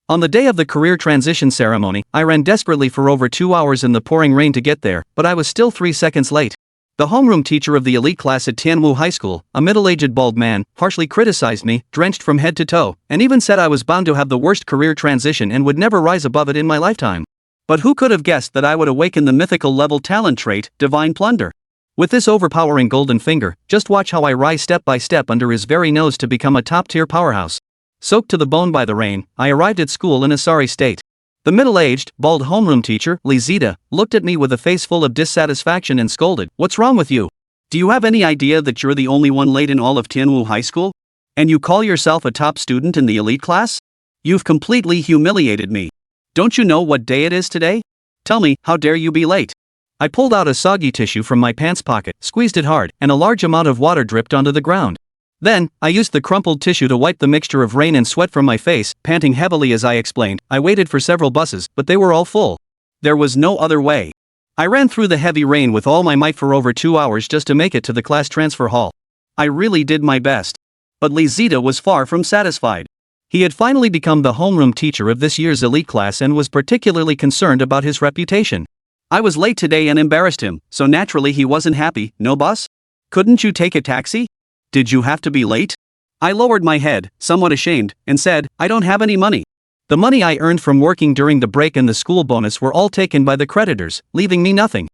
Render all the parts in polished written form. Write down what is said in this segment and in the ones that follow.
On the day of the career transition ceremony, I ran desperately for over 2 hours in the pouring rain to get there, but I was still 3 seconds late. The homeroom teacher of the elite class at Tianwu High School, a middle-aged bald man, harshly criticized me, drenched from head to toe, and even said I was bound to have the worst career transition and would never rise above it in my lifetime. But who could have guessed that I would awaken the mythical level talent trait, Divine Plunder? With this overpowering golden finger, just watch how I rise step by step under his very nose to become a top-tier powerhouse. Soaked to the bone by the rain, I arrived at school in a sorry state. The middle-aged, bald homeroom teacher, Lizita, looked at me with a face full of dissatisfaction and scolded, "What's wrong with you? Do you have any idea that you're the only one late in all of Tianwu High School? And you call yourself a top student in the elite class? You've completely humiliated me. Don't you know what day it is today? Tell me, how dare you be late?" I pulled out a soggy tissue from my pants pocket, squeezed it hard, and a large amount of water dripped onto the ground. Then, I used the crumpled tissue to wipe the mixture of rain and sweat from my face, panting heavily as I explained. I waited for several buses, but they were all full. There was no other way. I ran through the heavy rain with all my might for over 2 hours just to make it to the class transfer hall. I really did my best. But Lizita was far from satisfied. He had finally become the homeroom teacher of this year's elite class and was particularly concerned about his reputation. I was late today and embarrassed him, so naturally he wasn't happy, no boss? Couldn't you take a taxi? Did you have to be late? I lowered my head, somewhat ashamed, and said, "I don't have any money." The money I earned from working during the break and the school bonus were all taken by the creditors, leaving me nothing.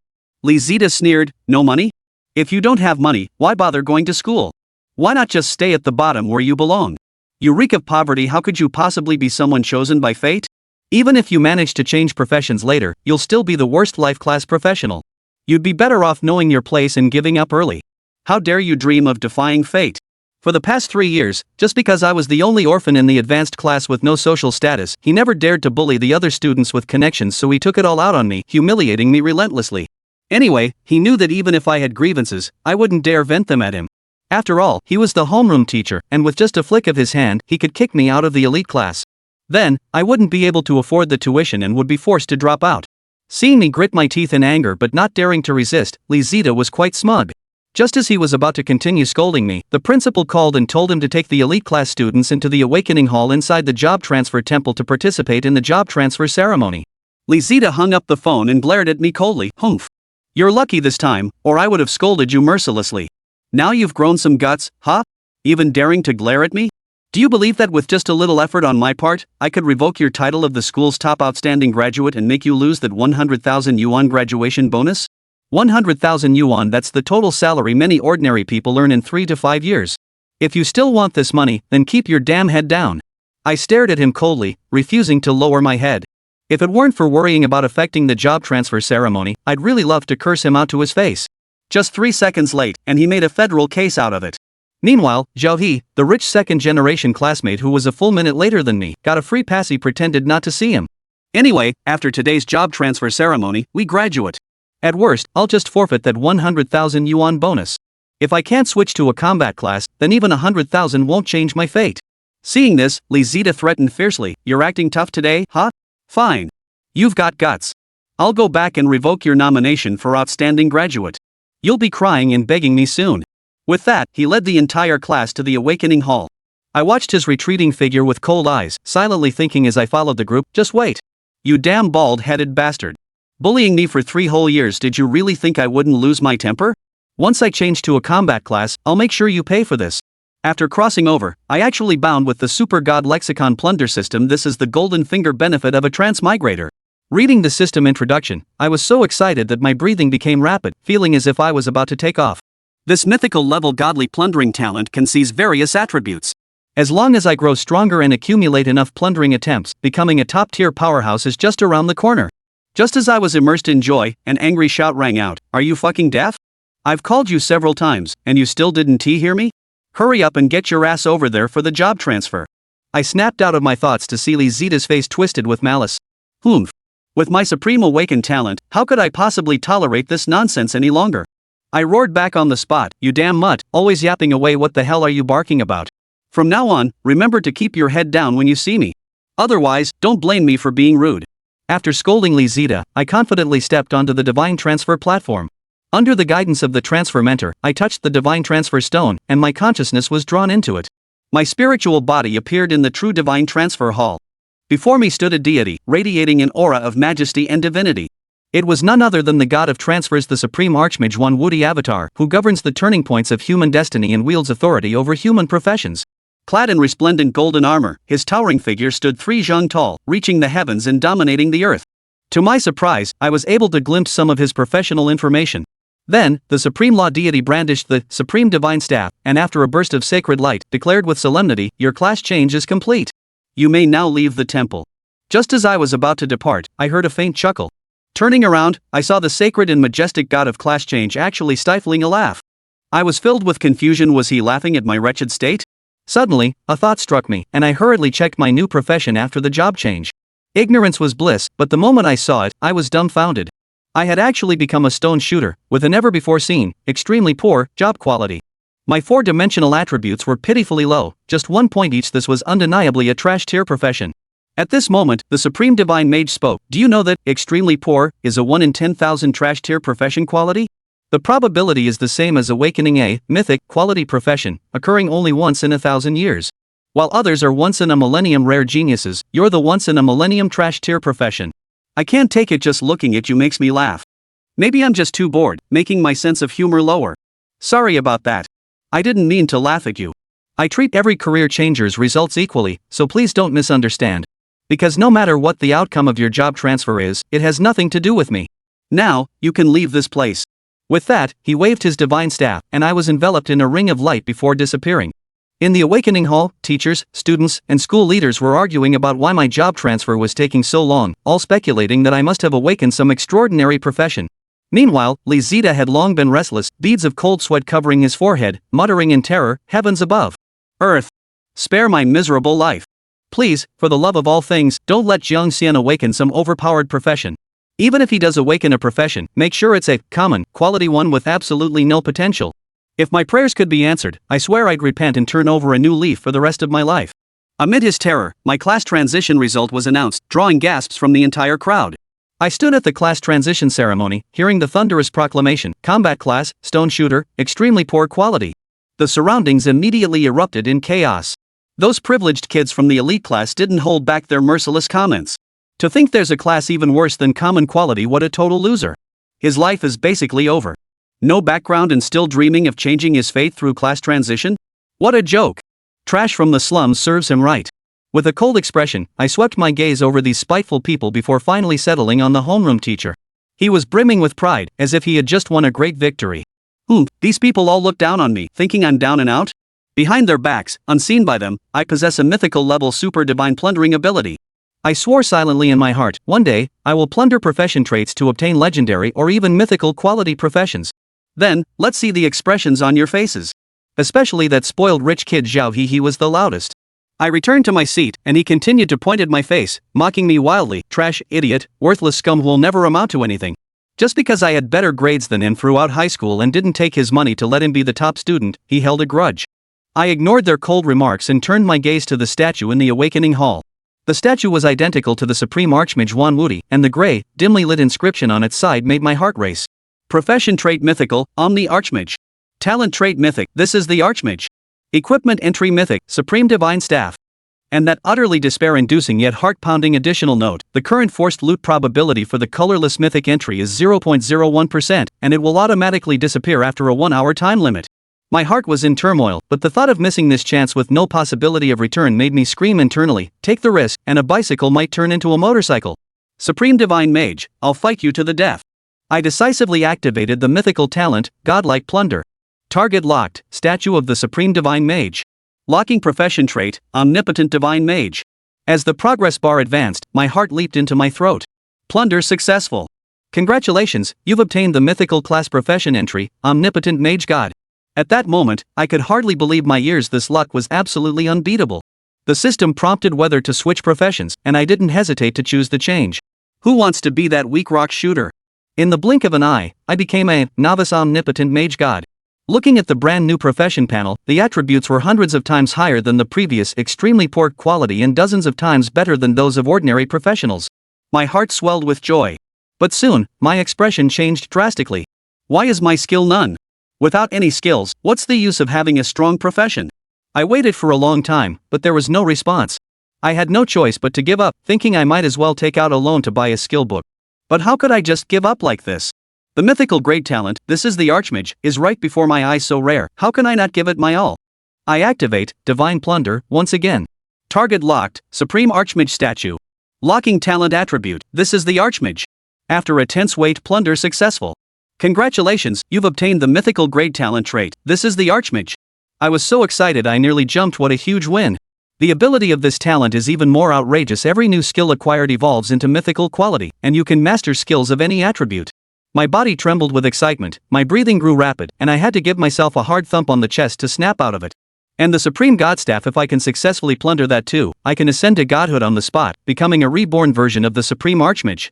Lizita sneered, "No money? If you don't have money, why bother going to school? Why not just stay at the bottom where you belong? You reek of poverty. How could you possibly be someone chosen by fate? Even if you manage to change professions later, you'll still be the worst life class professional. You'd be better off knowing your place and giving up early. How dare you dream of defying fate?" For the past 3 years, just because I was the only orphan in the advanced class with no social status, he never dared to bully the other students with connections, so he took it all out on me, humiliating me relentlessly. Anyway, he knew that even if I had grievances, I wouldn't dare vent them at him. After all, he was the homeroom teacher, and with just a flick of his hand, he could kick me out of the elite class. Then, I wouldn't be able to afford the tuition and would be forced to drop out. Seeing me grit my teeth in anger but not daring to resist, Lizita was quite smug. Just as he was about to continue scolding me, the principal called and told him to take the elite class students into the awakening hall inside the job transfer temple to participate in the job transfer ceremony. Lizita hung up the phone and glared at me coldly. "Humph. You're lucky this time, or I would have scolded you mercilessly. Now you've grown some guts, huh? Even daring to glare at me? Do you believe that with just a little effort on my part, I could revoke your title of the school's top outstanding graduate and make you lose that 100,000 yuan graduation bonus? 100,000 yuan, that's the total salary many ordinary people earn in 3 to 5 years. If you still want this money, then keep your damn head down." I stared at him coldly, refusing to lower my head. If it weren't for worrying about affecting the job transfer ceremony, I'd really love to curse him out to his face. Just 3 seconds late, and he made a federal case out of it. Meanwhile, Zhao He, the rich second-generation classmate who was a full minute later than me, got a free pass. He pretended not to see him. Anyway, after today's job transfer ceremony, we graduate. At worst, I'll just forfeit that 100,000 yuan bonus. If I can't switch to a combat class, then even 100,000 won't change my fate. Seeing this, Lizita threatened fiercely, "You're acting tough today, huh? Fine. You've got guts. I'll go back and revoke your nomination for outstanding graduate. You'll be crying and begging me soon." With that, he led the entire class to the awakening hall. I watched his retreating figure with cold eyes, silently thinking as I followed the group, "Just wait. You damn bald-headed bastard. Bullying me for 3 whole years, did you really think I wouldn't lose my temper? Once I change to a combat class, I'll make sure you pay for this." After crossing over, I actually bound with the Super God Lexicon Plunder system. This is the golden finger benefit of a transmigrator. Reading the system introduction, I was so excited that my breathing became rapid, feeling as if I was about to take off. This mythical level godly plundering talent can seize various attributes. As long as I grow stronger and accumulate enough plundering attempts, becoming a top-tier powerhouse is just around the corner. Just as I was immersed in joy, an angry shout rang out, "Are you fucking deaf? I've called you several times, and you still didn't hear me? Hurry up and get your ass over there for the job transfer." I snapped out of my thoughts to see Lizita's face twisted with malice. Humph. With my supreme awakened talent, how could I possibly tolerate this nonsense any longer? I roared back on the spot, "You damn mutt, always yapping away, what the hell are you barking about? From now on, remember to keep your head down when you see me. Otherwise, don't blame me for being rude." After scolding Lizita, I confidently stepped onto the divine transfer platform. Under the guidance of the transfer mentor, I touched the divine transfer stone, and my consciousness was drawn into it. My spiritual body appeared in the true divine transfer hall. Before me stood a deity, radiating an aura of majesty and divinity. It was none other than the god of transfers, the supreme archmage Manhwa avatar, who governs the turning points of human destiny and wields authority over human professions. Clad in resplendent golden armor, his towering figure stood 3 zhang tall, reaching the heavens and dominating the earth. To my surprise, I was able to glimpse some of his professional information. Then, the supreme law deity brandished the supreme divine staff, and after a burst of sacred light, declared with solemnity, "Your class change is complete. You may now leave the temple." Just as I was about to depart, I heard a faint chuckle. Turning around, I saw the sacred and majestic god of class change actually stifling a laugh. I was filled with confusion. Was he laughing at my wretched state? Suddenly, a thought struck me, and I hurriedly checked my new profession after the job change. Ignorance was bliss, but the moment I saw it, I was dumbfounded. I had actually become a stone shooter, with a never-before-seen, extremely poor, job quality. My 4-dimensional attributes were pitifully low, just 1 point each. This was undeniably a trash-tier profession. At this moment, the Supreme Divine Mage spoke. "Do you know that extremely poor is a 1 in 10,000 trash-tier profession quality? The probability is the same as awakening a mythic quality profession, occurring only once in 1,000 years. While others are once in a millennium rare geniuses, you're the once in a millennium trash-tier profession. I can't take it. Just looking at you makes me laugh. Maybe I'm just too bored, making my sense of humor lower. Sorry about that. I didn't mean to laugh at you. I treat every career changer's results equally, so please don't misunderstand. Because no matter what the outcome of your job transfer is, it has nothing to do with me. Now, you can leave this place." With that, he waved his divine staff, and I was enveloped in a ring of light before disappearing. In the awakening hall, teachers, students, and school leaders were arguing about why my job transfer was taking so long, all speculating that I must have awakened some extraordinary profession. Meanwhile, Li Zita had long been restless, beads of cold sweat covering his forehead, muttering in terror, "Heavens above! Earth! Spare my miserable life! Please, for the love of all things, don't let Jiang Xian awaken some overpowered profession. Even if he does awaken a profession, make sure it's a common, quality one with absolutely no potential. If my prayers could be answered, I swear I'd repent and turn over a new leaf for the rest of my life." Amid his terror, my class transition result was announced, drawing gasps from the entire crowd. I stood at the class transition ceremony, hearing the thunderous proclamation, "Combat class, stone shooter, extremely poor quality." The surroundings immediately erupted in chaos. Those privileged kids from the elite class didn't hold back their merciless comments. To think there's a class even worse than common quality, what a total loser. His life is basically over. No background and still dreaming of changing his fate through class transition? What a joke. Trash from the slums serves him right. With a cold expression, I swept my gaze over these spiteful people before finally settling on the homeroom teacher. He was brimming with pride, as if he had just won a great victory. These people all look down on me, thinking I'm down and out? Behind their backs, unseen by them, I possess a mythical level super divine plundering ability. I swore silently in my heart, one day, I will plunder profession traits to obtain legendary or even mythical quality professions. Then, let's see the expressions on your faces. Especially that spoiled rich kid Zhao He was the loudest. I returned to my seat, and he continued to point at my face, mocking me wildly, "Trash, idiot, worthless scum who'll never amount to anything." Just because I had better grades than him throughout high school and didn't take his money to let him be the top student, he held a grudge. I ignored their cold remarks and turned my gaze to the statue in the awakening hall. The statue was identical to the supreme archmage Wanwudi, and the gray, dimly lit inscription on its side made my heart race. Profession trait mythical, Omni Archmage. Talent trait mythic, this is the Archmage. Equipment entry mythic, Supreme Divine Staff. And that utterly despair-inducing yet heart-pounding additional note, the current forced loot probability for the colorless mythic entry is 0.01%, and it will automatically disappear after a 1-hour time limit. My heart was in turmoil, but the thought of missing this chance with no possibility of return made me scream internally, "Take the risk, and a bicycle might turn into a motorcycle. Supreme Divine Mage, I'll fight you to the death." I decisively activated the mythical talent, Godlike Plunder. Target locked, statue of the Supreme Divine Mage. Locking profession trait, Omnipotent Divine Mage. As the progress bar advanced, my heart leaped into my throat. Plunder successful. Congratulations, you've obtained the mythical class profession entry, Omnipotent Mage God. At that moment, I could hardly believe my ears. This luck was absolutely unbeatable. The system prompted whether to switch professions, and I didn't hesitate to choose the change. Who wants to be that weak rock shooter? In the blink of an eye, I became a novice Omnipotent Mage God. Looking at the brand new profession panel, the attributes were hundreds of times higher than the previous, extremely poor quality, and dozens of times better than those of ordinary professionals. My heart swelled with joy. But soon, my expression changed drastically. Why is my skill none? Without any skills, what's the use of having a strong profession? I waited for a long time, but there was no response. I had no choice but to give up, thinking I might as well take out a loan to buy a skill book. But how could I just give up like this? The mythical great talent, this is the Archmage, is right before my eyes, so rare, how can I not give it my all? I activate Divine Plunder once again. Target locked, Supreme Archmage statue. Locking talent attribute, this is the Archmage. After a tense wait, Plunder successful. Congratulations, you've obtained the mythical great talent trait, this is the Archmage. I was so excited I nearly jumped, what a huge win. The ability of this talent is even more outrageous. Every new skill acquired evolves into mythical quality, and you can master skills of any attribute. My body trembled with excitement, my breathing grew rapid, and I had to give myself a hard thump on the chest to snap out of it. And the Supreme Godstaff, if I can successfully plunder that too, I can ascend to godhood on the spot, becoming a reborn version of the Supreme Archmage.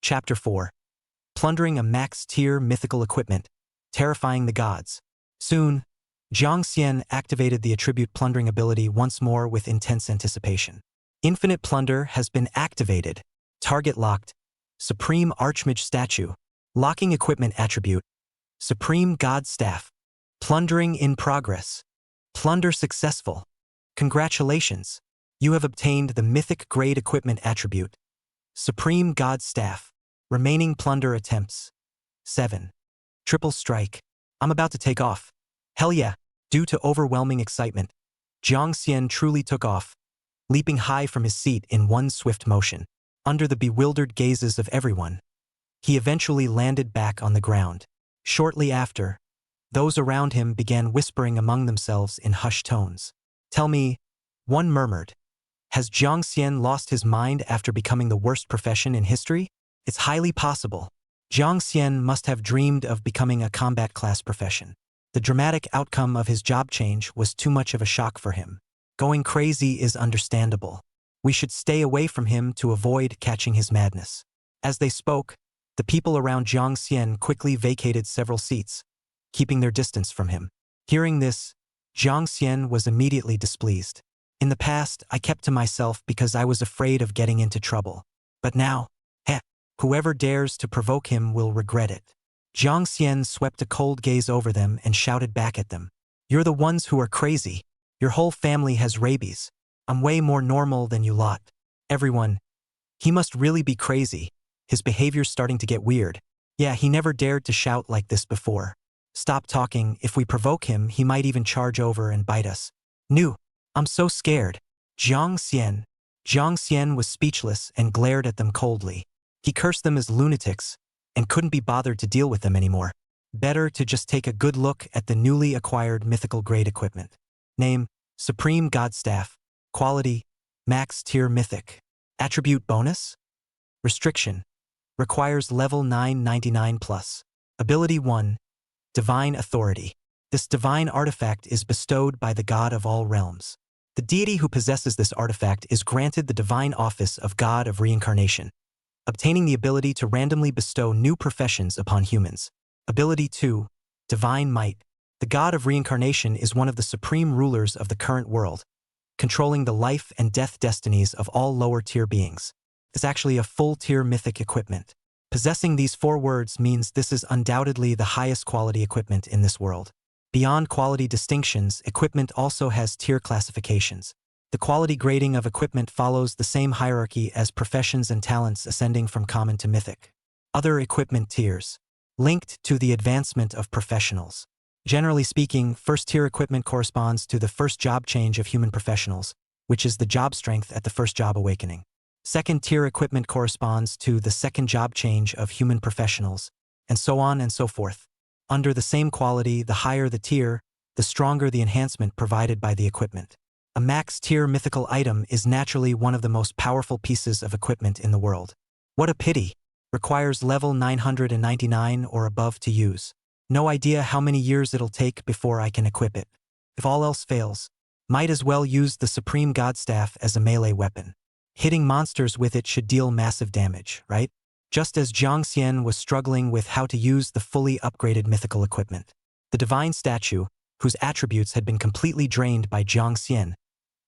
Chapter 4. Plundering a max-tier mythical equipment, terrifying the gods. Soon, Jiang Xian activated the attribute plundering ability once more with intense anticipation. Infinite Plunder has been activated. Target locked. Supreme Archmage Statue. Locking equipment attribute. Supreme God Staff. Plundering in progress. Plunder successful. Congratulations. You have obtained the Mythic Grade Equipment attribute. Supreme God Staff. Remaining plunder attempts. 7. Triple strike. I'm about to take off. Hell yeah. Due to overwhelming excitement, Jiang Xian truly took off, leaping high from his seat in one swift motion. Under the bewildered gazes of everyone, he eventually landed back on the ground. Shortly after, those around him began whispering among themselves in hushed tones. Tell me, one murmured, has Jiang Xian lost his mind after becoming the worst profession in history? It's highly possible. Jiang Xian must have dreamed of becoming a combat class profession. The dramatic outcome of his job change was too much of a shock for him. Going crazy is understandable. We should stay away from him to avoid catching his madness. As they spoke, the people around Jiang Xian quickly vacated several seats, keeping their distance from him. Hearing this, Jiang Xian was immediately displeased. In the past, I kept to myself because I was afraid of getting into trouble. But now, whoever dares to provoke him will regret it. Jiang Xian swept a cold gaze over them and shouted back at them. You're the ones who are crazy. Your whole family has rabies. I'm way more normal than you lot. Everyone, he must really be crazy. His behavior's starting to get weird. Yeah, he never dared to shout like this before. Stop talking. If we provoke him, he might even charge over and bite us. No, I'm so scared. Jiang Xian was speechless and glared at them coldly. He cursed them as lunatics and couldn't be bothered to deal with them anymore. Better to just take a good look at the newly acquired mythical grade equipment. Name, Supreme God Staff. Quality, Max Tier Mythic. Attribute bonus? Restriction. Requires level 999 plus. Ability 1. Divine Authority. This divine artifact is bestowed by the God of all realms. The deity who possesses this artifact is granted the divine office of God of Reincarnation, obtaining the ability to randomly bestow new professions upon humans. Ability 2. Divine Might. The God of Reincarnation is one of the supreme rulers of the current world, controlling the life and death destinies of all lower-tier beings. It's actually a full-tier mythic equipment. Possessing these 4 words means this is undoubtedly the highest quality equipment in this world. Beyond quality distinctions, equipment also has tier classifications. The quality grading of equipment follows the same hierarchy as professions and talents, ascending from common to mythic. Other equipment tiers. Linked to the advancement of professionals. Generally speaking, first-tier equipment corresponds to the first job change of human professionals, which is the job strength at the first job awakening. Second-tier equipment corresponds to the second job change of human professionals, and so on and so forth. Under the same quality, the higher the tier, the stronger the enhancement provided by the equipment. A max-tier mythical item is naturally one of the most powerful pieces of equipment in the world. What a pity! Requires level 999 or above to use. No idea how many years it'll take before I can equip it. If all else fails, might as well use the Supreme God Staff as a melee weapon. Hitting monsters with it should deal massive damage, right? Just as Jiang Xian was struggling with how to use the fully upgraded mythical equipment, the divine statue, whose attributes had been completely drained by Jiang Xian,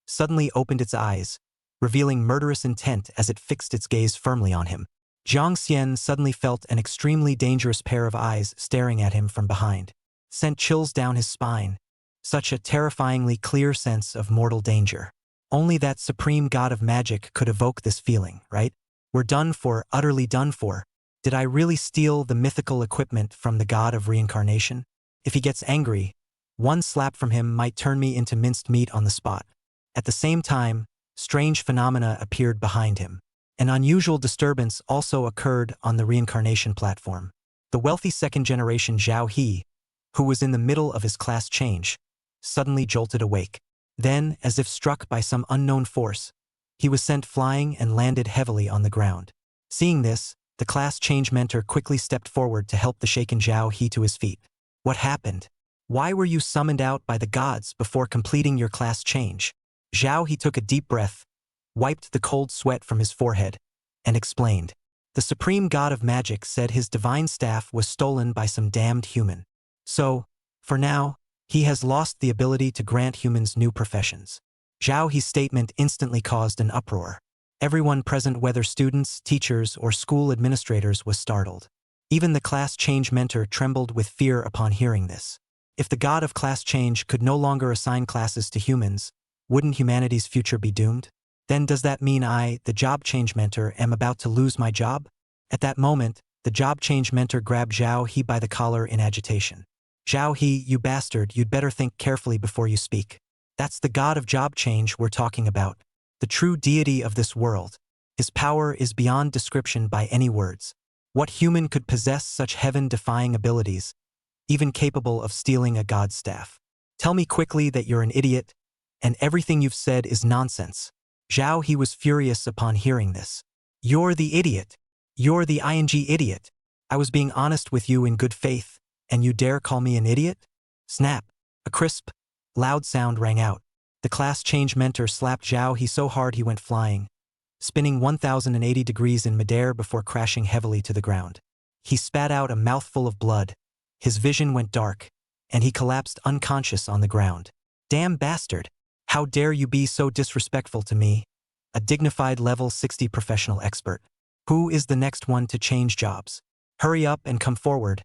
suddenly opened its eyes, revealing murderous intent as it fixed its gaze firmly on him. Jiang Xian suddenly felt an extremely dangerous pair of eyes staring at him from behind. Sent chills down his spine. Such a terrifyingly clear sense of mortal danger. Only that supreme god of magic could evoke this feeling, right? We're done for, utterly done for. Did I really steal the mythical equipment from the god of reincarnation? If he gets angry, one slap from him might turn me into minced meat on the spot. At the same time, strange phenomena appeared behind him. An unusual disturbance also occurred on the reincarnation platform. The wealthy second-generation Zhao He, who was in the middle of his class change, suddenly jolted awake. Then, as if struck by some unknown force, he was sent flying and landed heavily on the ground. Seeing this, the class change mentor quickly stepped forward to help the shaken Zhao He to his feet. What happened? Why were you summoned out by the gods before completing your class change? Zhao He took a deep breath, wiped the cold sweat from his forehead, and explained. The supreme god of magic said his divine staff was stolen by some damned human. So, for now, he has lost the ability to grant humans new professions. Zhao He's statement instantly caused an uproar. Everyone present, whether students, teachers, or school administrators, was startled. Even the class change mentor trembled with fear upon hearing this. If the god of class change could no longer assign classes to humans, wouldn't humanity's future be doomed? Then does that mean I, the job change mentor, am about to lose my job? At that moment, the job change mentor grabbed Zhao He by the collar in agitation. Zhao He, you bastard, you'd better think carefully before you speak. That's the god of job change we're talking about. The true deity of this world. His power is beyond description by any words. What human could possess such heaven-defying abilities, even capable of stealing a god's staff? Tell me quickly that you're an idiot, and everything you've said is nonsense. Zhao He was furious upon hearing this. You're the idiot. You're the idiot. I was being honest with you in good faith, and you dare call me an idiot? Snap. A crisp, loud sound rang out. The class change mentor slapped Zhao He so hard he went flying, spinning 1,080 degrees in midair before crashing heavily to the ground. He spat out a mouthful of blood, his vision went dark, and he collapsed unconscious on the ground. Damn bastard! How dare you be so disrespectful to me, a dignified level 60 professional expert. Who is the next one to change jobs? Hurry up and come forward.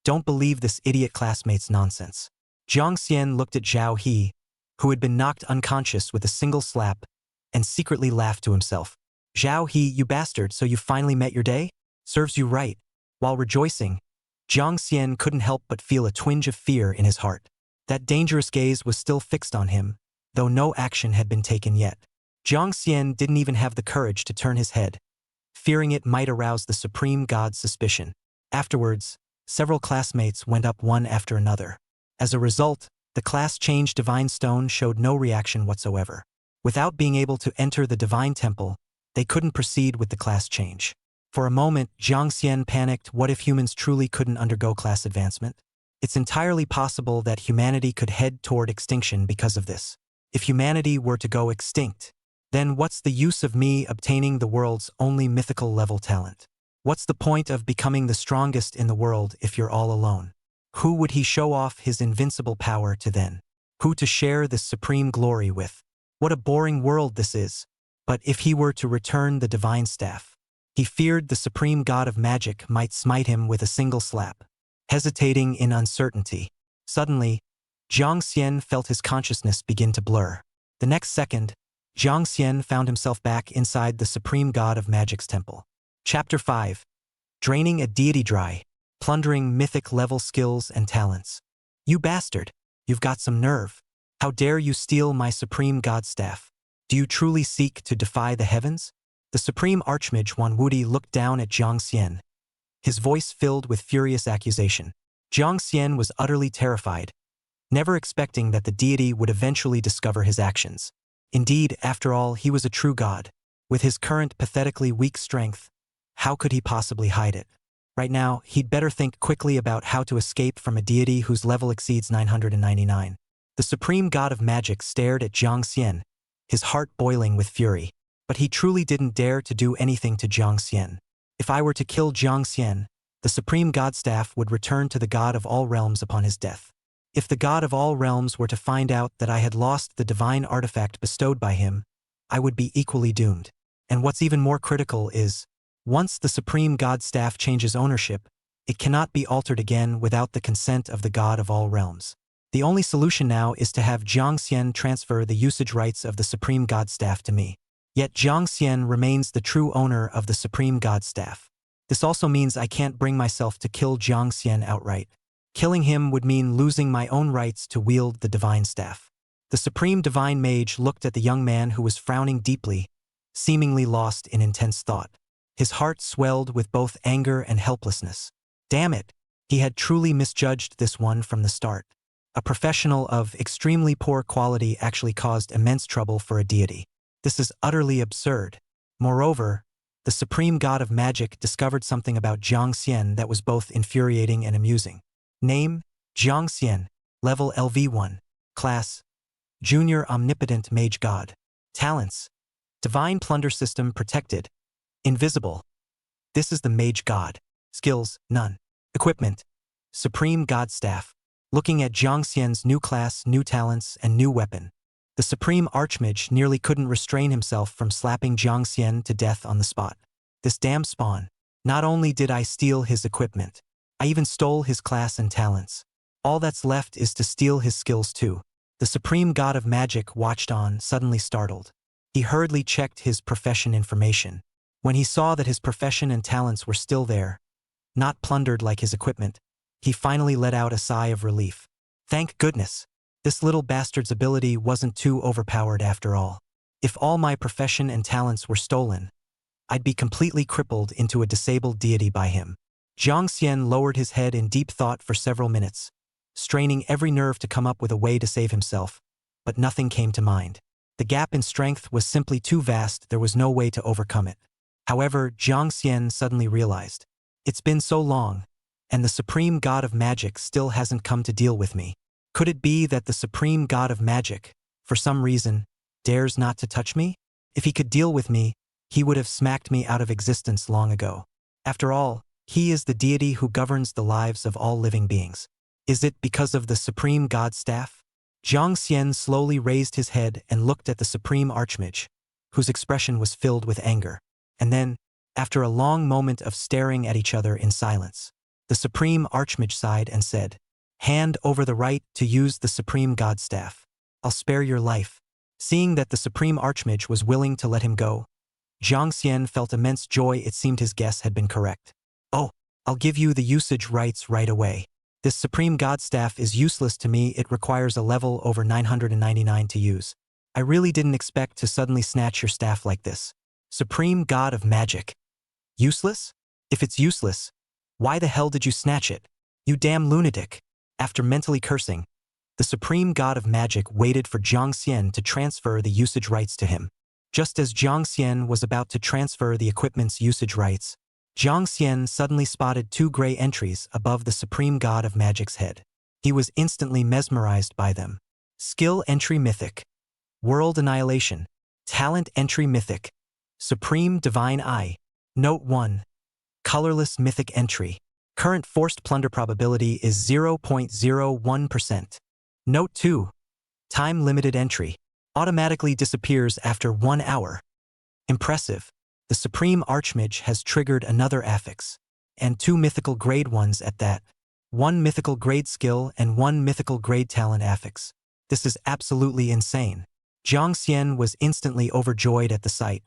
Don't believe this idiot classmate's nonsense. Jiang Xian looked at Zhao He, who had been knocked unconscious with a single slap, and secretly laughed to himself. Zhao He, you bastard, so you finally met your day? Serves you right. While rejoicing, Jiang Xian couldn't help but feel a twinge of fear in his heart. That dangerous gaze was still fixed on him, though no action had been taken yet. Jiang Xian didn't even have the courage to turn his head, fearing it might arouse the supreme god's suspicion. Afterwards, several classmates went up one after another. As a result, the class change divine stone showed no reaction whatsoever. Without being able to enter the divine temple, they couldn't proceed with the class change. For a moment, Jiang Xian panicked. What if humans truly couldn't undergo class advancement? It's entirely possible that humanity could head toward extinction because of this. If humanity were to go extinct, then what's the use of me obtaining the world's only mythical level talent? What's the point of becoming the strongest in the world if you're all alone? Who would he show off his invincible power to then? Who to share this supreme glory with? What a boring world this is. But if he were to return the divine staff, he feared the supreme god of magic might smite him with a single slap. Hesitating in uncertainty, suddenly, Jiang Xian felt his consciousness begin to blur. The next second, Jiang Xian found himself back inside the supreme god of magic's temple. Chapter 5. Draining a deity dry, plundering mythic level skills and talents. You bastard, you've got some nerve. How dare you steal my supreme god staff? Do you truly seek to defy the heavens? The supreme archmage Wan Wudi looked down at Jiang Xian, his voice filled with furious accusation. Jiang Xian was utterly terrified, never expecting that the deity would eventually discover his actions. Indeed, after all, he was a true god. With his current pathetically weak strength, how could he possibly hide it? Right now, he'd better think quickly about how to escape from a deity whose level exceeds 999. The supreme god of magic stared at Jiang Xian, his heart boiling with fury. But he truly didn't dare to do anything to Jiang Xian. If I were to kill Jiang Xian, the supreme god staff would return to the god of all realms upon his death. If the god of all realms were to find out that I had lost the divine artifact bestowed by him, I would be equally doomed. And what's even more critical is, once the supreme god staff changes ownership, it cannot be altered again without the consent of the god of all realms. The only solution now is to have Jiang Xian transfer the usage rights of the supreme god staff to me. Yet Jiang Xian remains the true owner of the supreme god staff. This also means I can't bring myself to kill Jiang Xian outright. Killing him would mean losing my own rights to wield the divine staff. The supreme divine mage looked at the young man who was frowning deeply, seemingly lost in intense thought. His heart swelled with both anger and helplessness. Damn it! He had truly misjudged this one from the start. A professional of extremely poor quality actually caused immense trouble for a deity. This is utterly absurd. Moreover, the supreme god of magic discovered something about Jiang Xian that was both infuriating and amusing. Name, Jiang Xian. Level LV1. Class, Junior Omnipotent Mage God. Talents, Divine Plunder System Protected. Invisible. This is the Mage God. Skills, none. Equipment, Supreme God Staff. Looking at Jiang Xian's new class, new talents, and new weapon, the Supreme Archmage nearly couldn't restrain himself from slapping Jiang Xian to death on the spot. This damn spawn. Not only did I steal his equipment, I even stole his class and talents. All that's left is to steal his skills too. The Supreme God of Magic watched on, suddenly startled. He hurriedly checked his profession information. When he saw that his profession and talents were still there, not plundered like his equipment, he finally let out a sigh of relief. Thank goodness. This little bastard's ability wasn't too overpowered after all. If all my profession and talents were stolen, I'd be completely crippled into a disabled deity by him. Jiang Xian lowered his head in deep thought for several minutes, straining every nerve to come up with a way to save himself, but nothing came to mind. The gap in strength was simply too vast, there was no way to overcome it. However, Jiang Xian suddenly realized, it's been so long, and the Supreme God of Magic still hasn't come to deal with me. Could it be that the Supreme God of Magic, for some reason, dares not to touch me? If he could deal with me, he would have smacked me out of existence long ago. After all, he is the deity who governs the lives of all living beings. Is it because of the Supreme God Staff? Jiang Xian slowly raised his head and looked at the Supreme Archmage, whose expression was filled with anger. And then, after a long moment of staring at each other in silence, the Supreme Archmage sighed and said, "Hand over the right to use the Supreme God Staff. I'll spare your life." Seeing that the Supreme Archmage was willing to let him go, Jiang Xian felt immense joy. It seemed his guess had been correct. "Oh, I'll give you the usage rights right away. This Supreme God Staff is useless to me. It requires a level over 999 to use. I really didn't expect to suddenly snatch your staff like this. Supreme God of Magic. Useless? If it's useless, why the hell did you snatch it? You damn lunatic." After mentally cursing, the Supreme God of Magic waited for Jiang Xian to transfer the usage rights to him. Just as Jiang Xian was about to transfer the equipment's usage rights, Jiang Xian suddenly spotted two gray entries above the Supreme God of Magic's head. He was instantly mesmerized by them. Skill Entry Mythic. World Annihilation. Talent Entry Mythic. Supreme Divine Eye. Note 1. Colorless Mythic Entry. Current forced plunder probability is 0.01%. Note 2. Time-limited entry. Automatically disappears after 1 hour. Impressive. The Supreme Archmage has triggered another affix, and 2 mythical grade ones at that. 1 mythical grade skill and 1 mythical grade talent affix. This is absolutely insane. Jiang Xian was instantly overjoyed at the sight.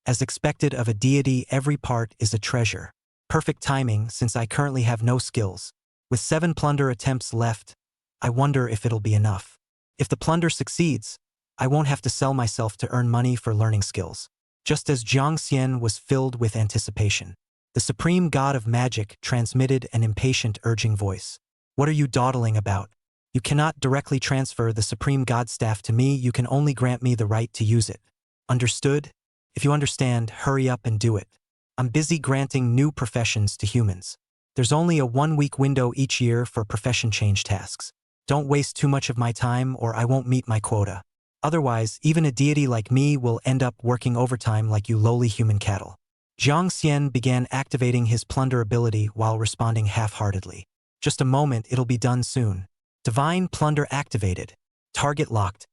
As expected of a deity, every part is a treasure. Perfect timing since I currently have no skills. With 7 plunder attempts left, I wonder if it'll be enough. If the plunder succeeds, I won't have to sell myself to earn money for learning skills. Just as Jiang Xian was filled with anticipation, the Supreme God of Magic transmitted an impatient, urging voice. "What are you dawdling about? You cannot directly transfer the Supreme God Staff to me, you can only grant me the right to use it. Understood? If you understand, hurry up and do it. I'm busy granting new professions to humans. There's only a 1-week window each year for profession change tasks. Don't waste too much of my time or I won't meet my quota. Otherwise, even a deity like me will end up working overtime like you lowly human cattle." Jiang Xian began activating his plunder ability while responding half-heartedly. "Just a moment, it'll be done soon. Divine Plunder activated. Target locked.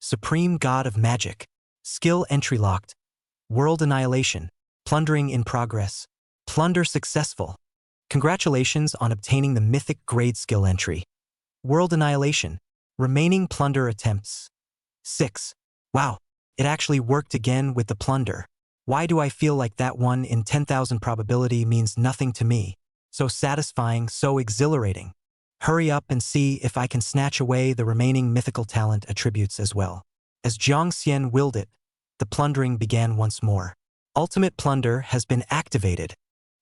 Supreme God of Magic. Skill entry locked. World Annihilation. Plundering in progress. Plunder successful. Congratulations on obtaining the Mythic grade skill entry. World Annihilation. Remaining plunder attempts. 6. Wow, it actually worked again with the plunder. Why do I feel like that 1 in 10,000 probability means nothing to me? So satisfying, so exhilarating. Hurry up and see if I can snatch away the remaining mythical talent attributes as well." As Jiang Xian willed it, the plundering began once more. Ultimate Plunder has been activated.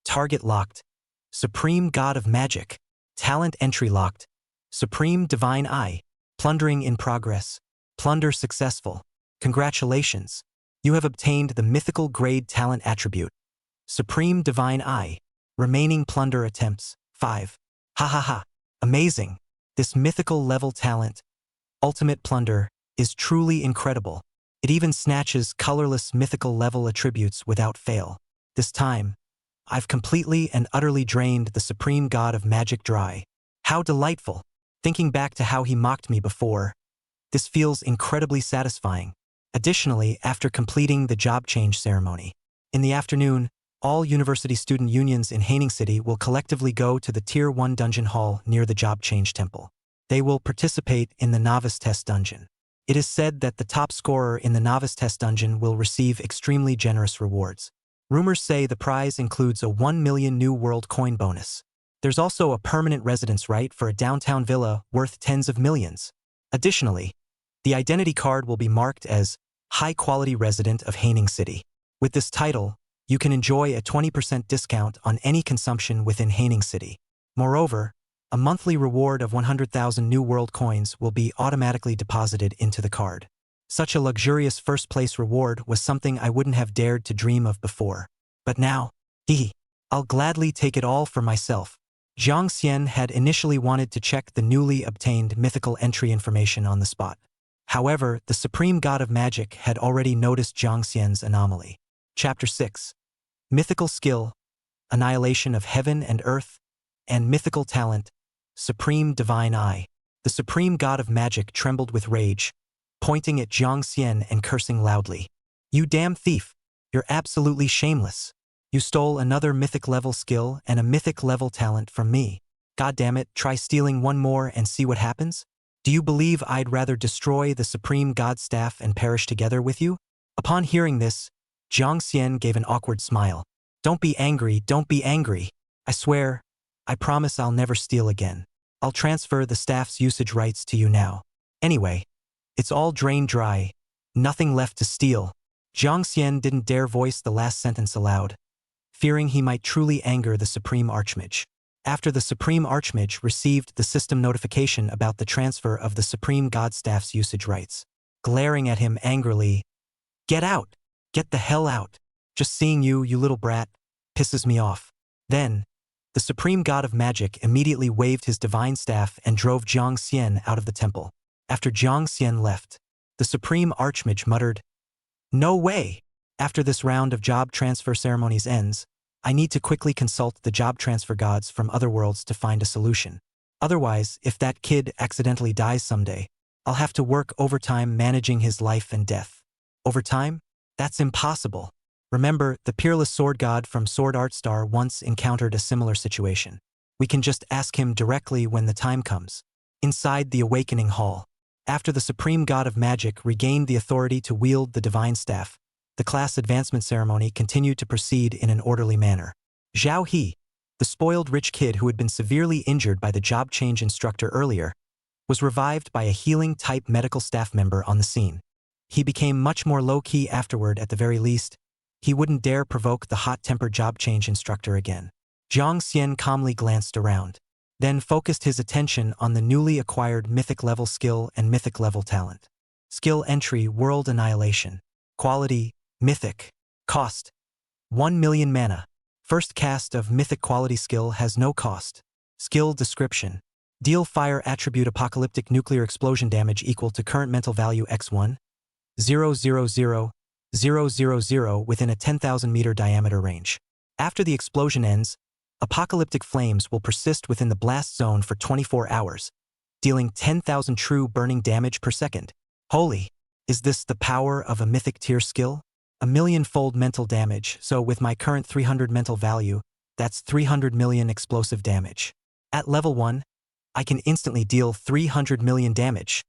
Target locked. Supreme God of Magic. Talent entry locked. Supreme Divine Eye. Plundering in progress. Plunder successful. Congratulations. You have obtained the mythical grade talent attribute. Supreme Divine Eye. Remaining plunder attempts, 5. Ha ha ha. Amazing. This mythical level talent, Ultimate Plunder, is truly incredible. It even snatches colorless mythical level attributes without fail. This time, I've completely and utterly drained the supreme god of magic dry. How delightful! Thinking back to how he mocked me before, this feels incredibly satisfying. Additionally, after completing the job change ceremony, in the afternoon, all university student unions in Haining City will collectively go to the Tier 1 dungeon hall near the job change temple. They will participate in the novice test dungeon. It is said that the top scorer in the novice test dungeon will receive extremely generous rewards. Rumors say the prize includes a 1 million New World coin bonus. There's also a permanent residence right for a downtown villa worth tens of millions. Additionally, the identity card will be marked as high-quality resident of Haining City. With this title, you can enjoy a 20% discount on any consumption within Haining City. Moreover, a monthly reward of 100,000 New World coins will be automatically deposited into the card. Such a luxurious first-place reward was something I wouldn't have dared to dream of before. But now, I'll gladly take it all for myself. Jiang Xian had initially wanted to check the newly obtained mythical entry information on the spot. However, the supreme god of magic had already noticed Jiang Xian's anomaly. Chapter 6. Mythical Skill, Annihilation of Heaven and Earth, and Mythical Talent, Supreme Divine Eye. The supreme god of magic trembled with rage, pointing at Jiang Xian and cursing loudly. You damn thief! You're absolutely shameless. You stole another mythic level skill and a mythic level talent from me. God damn it, try stealing one more and see what happens? Do you believe I'd rather destroy the supreme god's staff and perish together with you? Upon hearing this, Jiang Xian gave an awkward smile. Don't be angry, don't be angry. I swear, I promise I'll never steal again. I'll transfer the staff's usage rights to you now. Anyway, it's all drained dry. Nothing left to steal. Jiang Xian didn't dare voice the last sentence aloud, fearing he might truly anger the Supreme Archmage. After the Supreme Archmage received the system notification about the transfer of the Supreme God Staff's usage rights, glaring at him angrily, "Get out! Get the hell out! Just seeing you, you little brat, pisses me off." Then, the Supreme God of Magic immediately waved his divine staff and drove Jiang Xian out of the temple. After Jiang Xian left, the Supreme Archmage muttered, "No way! After this round of job transfer ceremonies ends, I need to quickly consult the job transfer gods from other worlds to find a solution. Otherwise, if that kid accidentally dies someday, I'll have to work overtime managing his life and death. Overtime? That's impossible." Remember, the peerless sword god from Sword Art Star once encountered a similar situation. We can just ask him directly when the time comes. Inside the Awakening Hall, after the Supreme God of Magic regained the authority to wield the divine staff, the class advancement ceremony continued to proceed in an orderly manner. Zhao He, the spoiled rich kid who had been severely injured by the job change instructor earlier, was revived by a healing-type medical staff member on the scene. He became much more low-key afterward. At the very least, he wouldn't dare provoke the hot-tempered job change instructor again. Jiang Xian calmly glanced around, then focused his attention on the newly acquired mythic level skill and mythic level talent. Skill entry: World Annihilation. Quality: Mythic. Cost: 1 million mana. First cast of mythic quality skill has no cost. Skill description: deal fire attribute apocalyptic nuclear explosion damage equal to current mental value x1, 000 within a 10,000 meter diameter range. After the explosion ends, apocalyptic flames will persist within the blast zone for 24 hours, dealing 10,000 true burning damage per second. Holy! Is this the power of a mythic tier skill? A million-fold mental damage, so with my current 300 mental value, that's 300 million explosive damage. At level 1, I can instantly deal 300 million damage.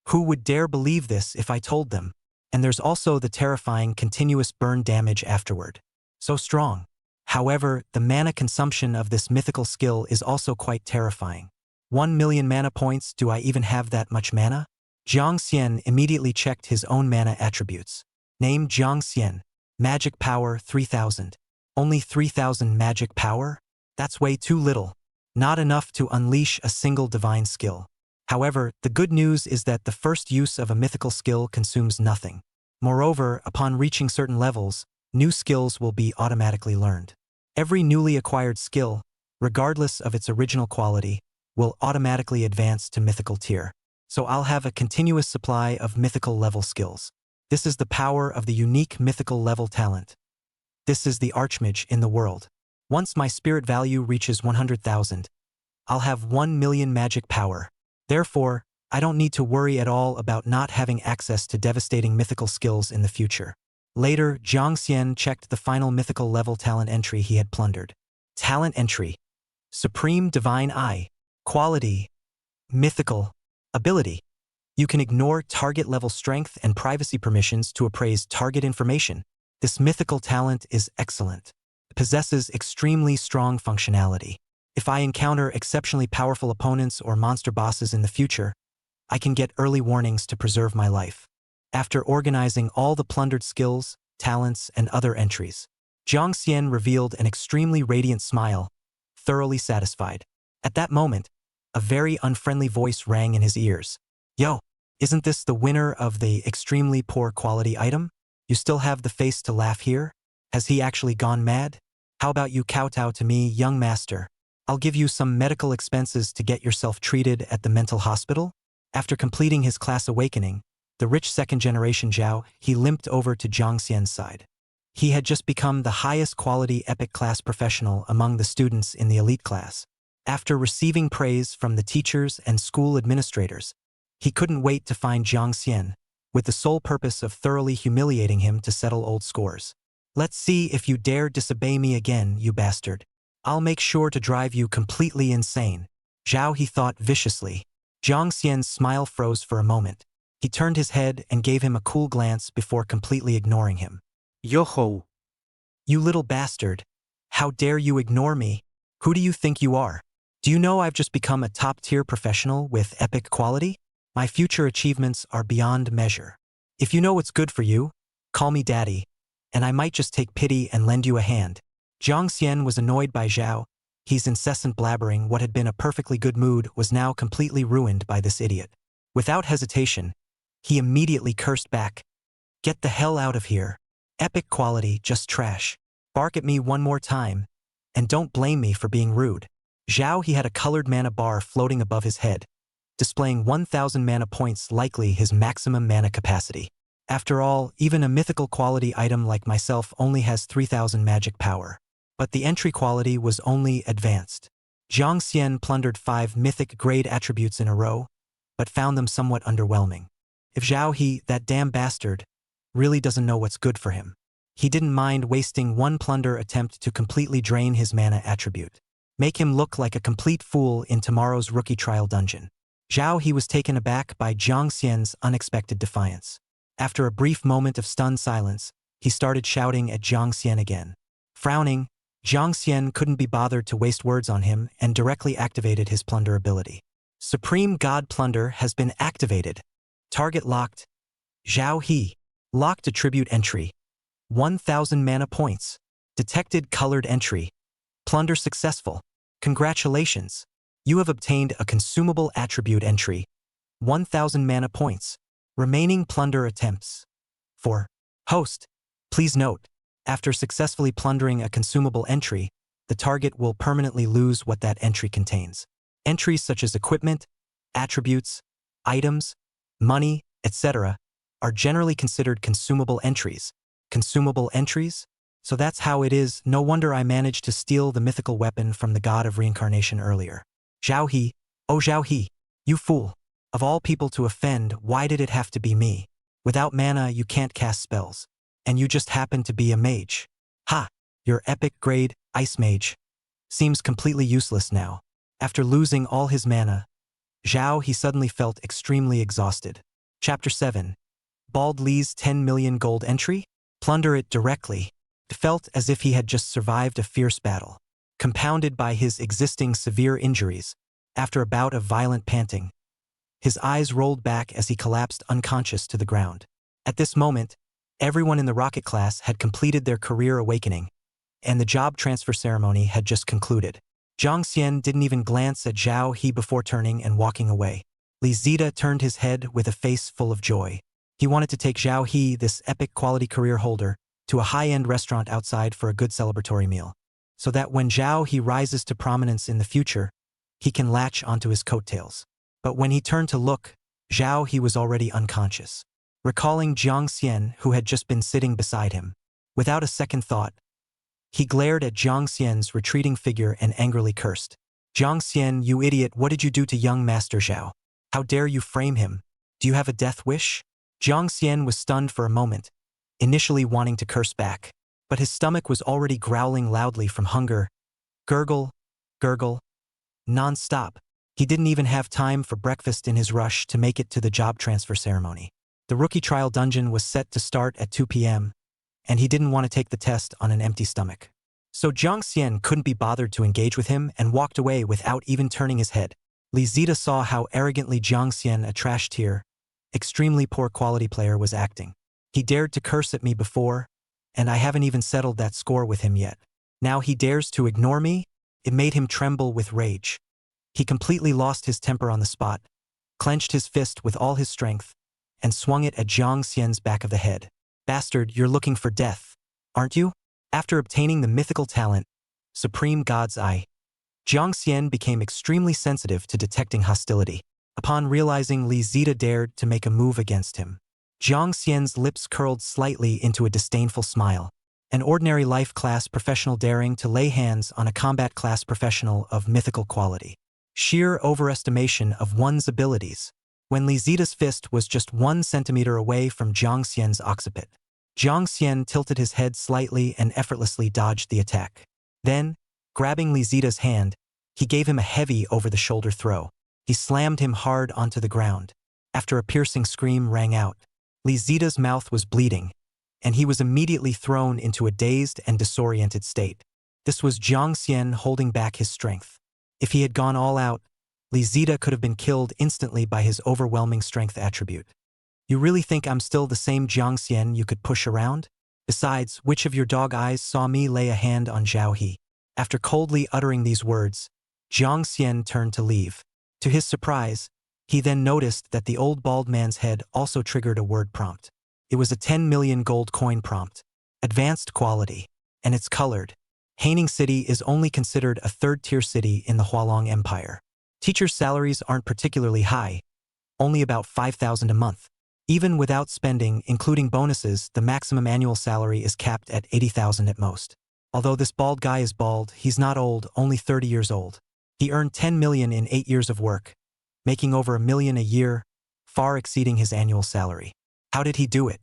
Who would dare believe this if I told them? And there's also the terrifying continuous burn damage afterward. So strong. However, the mana consumption of this mythical skill is also quite terrifying. 1 million mana points. Do I even have that much mana? Jiang Xian immediately checked his own mana attributes. Name: Jiang Xian. Magic power: 3,000. Only 3,000 magic power? That's way too little. Not enough to unleash a single divine skill. However, the good news is that the first use of a mythical skill consumes nothing. Moreover, upon reaching certain levels, new skills will be automatically learned. Every newly acquired skill, regardless of its original quality, will automatically advance to mythical tier. So I'll have a continuous supply of mythical level skills. This is the power of the unique mythical level talent. This is the Archmage in the world. Once my spirit value reaches 100,000, I'll have 1 million magic power. Therefore, I don't need to worry at all about not having access to devastating mythical skills in the future. Later, Jiang Xian checked the final mythical level talent entry he had plundered. Talent entry. Supreme Divine Eye. Quality. Mythical. Ability. You can ignore target level strength and privacy permissions to appraise target information. This mythical talent is excellent. It possesses extremely strong functionality. If I encounter exceptionally powerful opponents or monster bosses in the future, I can get early warnings to preserve my life. After organizing all the plundered skills, talents, and other entries, Jiang Xian revealed an extremely radiant smile, thoroughly satisfied. At that moment, a very unfriendly voice rang in his ears. Yo, isn't this the winner of the extremely poor quality item? You still have the face to laugh here? Has he actually gone mad? How about you kowtow to me, young master? I'll give you some medical expenses to get yourself treated at the mental hospital. After completing his class awakening, the rich second-generation Zhao, he limped over to Jiang Xian's side. He had just become the highest quality epic class professional among the students in the elite class. After receiving praise from the teachers and school administrators, he couldn't wait to find Jiang Xian, with the sole purpose of thoroughly humiliating him to settle old scores. Let's see if you dare disobey me again, you bastard. I'll make sure to drive you completely insane. Zhao, he thought viciously. Jiang Xian's smile froze for a moment. He turned his head and gave him a cool glance before completely ignoring him. Yo-ho. You little bastard. How dare you ignore me? Who do you think you are? Do you know I've just become a top-tier professional with epic quality? My future achievements are beyond measure. If you know what's good for you, call me daddy, and I might just take pity and lend you a hand. Jiang Xian was annoyed by Zhao. His incessant blabbering, what had been a perfectly good mood, was now completely ruined by this idiot. Without hesitation, he immediately cursed back. Get the hell out of here. Epic quality, just trash. Bark at me one more time, and don't blame me for being rude. Zhao, he had a colored mana bar floating above his head, displaying 1,000 mana points, likely his maximum mana capacity. After all, even a mythical quality item like myself only has 3,000 magic power. But the entry quality was only advanced. Jiang Xian plundered 5 mythic grade attributes in a row, but found them somewhat underwhelming. If Zhao, that damn bastard, really doesn't know what's good for him, he didn't mind wasting one plunder attempt to completely drain his mana attribute. Make him look like a complete fool in tomorrow's rookie trial dungeon. Zhao, he was taken aback by Jiang Xian's unexpected defiance. After a brief moment of stunned silence, he started shouting at Jiang Xian again. Frowning, Jiang Xian couldn't be bothered to waste words on him and directly activated his plunder ability. Supreme God Plunder has been activated. Target locked. Zhao He. Locked attribute entry. 1,000 mana points. Detected colored entry. Plunder successful. Congratulations. You have obtained a consumable attribute entry. 1,000 mana points. Remaining plunder attempts. 4. Host. Please note, after successfully plundering a consumable entry, the target will permanently lose what that entry contains. Entries such as equipment, attributes, items, money, etc. are generally considered consumable entries. Consumable entries? So that's how it is. No wonder I managed to steal the mythical weapon from the god of reincarnation earlier. Zhao He, oh Zhao He, you fool. Of all people to offend, why did it have to be me? Without mana, you can't cast spells. And you just happen to be a mage. Ha! Your epic grade, Ice Mage, seems completely useless now. After losing all his mana, Zhao, he suddenly felt extremely exhausted. Chapter 7. Bald Lee's 10 million gold entry? Plunder it directly. It felt as if he had just survived a fierce battle. Compounded by his existing severe injuries, after a bout of violent panting, his eyes rolled back as he collapsed unconscious to the ground. At this moment, everyone in the rocket class had completed their career awakening, and the job transfer ceremony had just concluded. Jiang Xian didn't even glance at Zhao He before turning and walking away. Li Zita turned his head with a face full of joy. He wanted to take Zhao He, this epic quality career holder, to a high-end restaurant outside for a good celebratory meal, so that when Zhao He rises to prominence in the future, he can latch onto his coattails. But when he turned to look, Zhao He was already unconscious. Recalling Jiang Xian, who had just been sitting beside him, without a second thought, He glared at Jiang Xian's retreating figure and angrily cursed. Jiang Xian, you idiot, what did you do to young Master Zhao? How dare you frame him? Do you have a death wish? Jiang Xian was stunned for a moment, initially wanting to curse back. But his stomach was already growling loudly from hunger. Gurgle, gurgle, non-stop. He didn't even have time for breakfast in his rush to make it to the job transfer ceremony. The rookie trial dungeon was set to start at 2 p.m., and he didn't want to take the test on an empty stomach. So Jiang Xian couldn't be bothered to engage with him and walked away without even turning his head. Li Zita saw how arrogantly Jiang Xian, a trash-tier, extremely poor quality player, was acting. He dared to curse at me before, and I haven't even settled that score with him yet. Now he dares to ignore me? It made him tremble with rage. He completely lost his temper on the spot, clenched his fist with all his strength, and swung it at Jiang Xian's back of the head. Bastard, you're looking for death, aren't you? After obtaining the mythical talent, Supreme God's Eye, Jiang Xian became extremely sensitive to detecting hostility. Upon realizing Li Zita dared to make a move against him, Jiang Xian's lips curled slightly into a disdainful smile. An ordinary life class professional daring to lay hands on a combat class professional of mythical quality. Sheer overestimation of one's abilities. When Li Zita's fist was just 1 centimeter away from Jiang Xian's occiput, Jiang Xian tilted his head slightly and effortlessly dodged the attack. Then, grabbing Li Zita's hand, he gave him a heavy over-the-shoulder throw. He slammed him hard onto the ground. After a piercing scream rang out, Li Zita's mouth was bleeding, and he was immediately thrown into a dazed and disoriented state. This was Jiang Xian holding back his strength. If he had gone all out, Li Zita could have been killed instantly by his overwhelming strength attribute. You really think I'm still the same Jiang Xian you could push around? Besides, which of your dog eyes saw me lay a hand on Zhao He? After coldly uttering these words, Jiang Xian turned to leave. To his surprise, he then noticed that the old bald man's head also triggered a word prompt. It was a 10 million gold coin prompt. Advanced quality. And it's colored. Haining City is only considered a third-tier city in the Hualong Empire. Teachers' salaries aren't particularly high, only about 5,000 a month. Even without spending, including bonuses, the maximum annual salary is capped at 80,000 at most. Although this bald guy is bald, he's not old, only 30 years old. He earned 10 million in 8 years of work, making over $1 million a year, far exceeding his annual salary. How did he do it?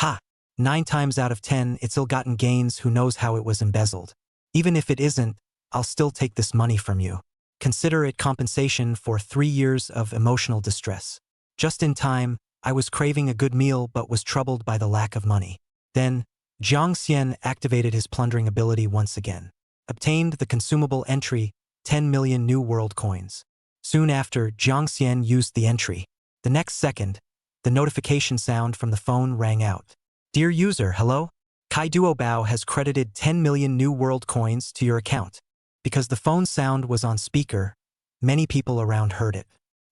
Ha! 9 times out of 10, it's ill-gotten gains. Who knows how it was embezzled? Even if it isn't, I'll still take this money from you. Consider it compensation for 3 years of emotional distress. Just in time, I was craving a good meal but was troubled by the lack of money. Then, Jiang Xian activated his plundering ability once again. Obtained the consumable entry, 10 million new world coins. Soon after, Jiang Xian used the entry. The next second, the notification sound from the phone rang out. Dear user, hello? Kai Duo Bao has credited 10 million new world coins to your account. Because the phone sound was on speaker, many people around heard it.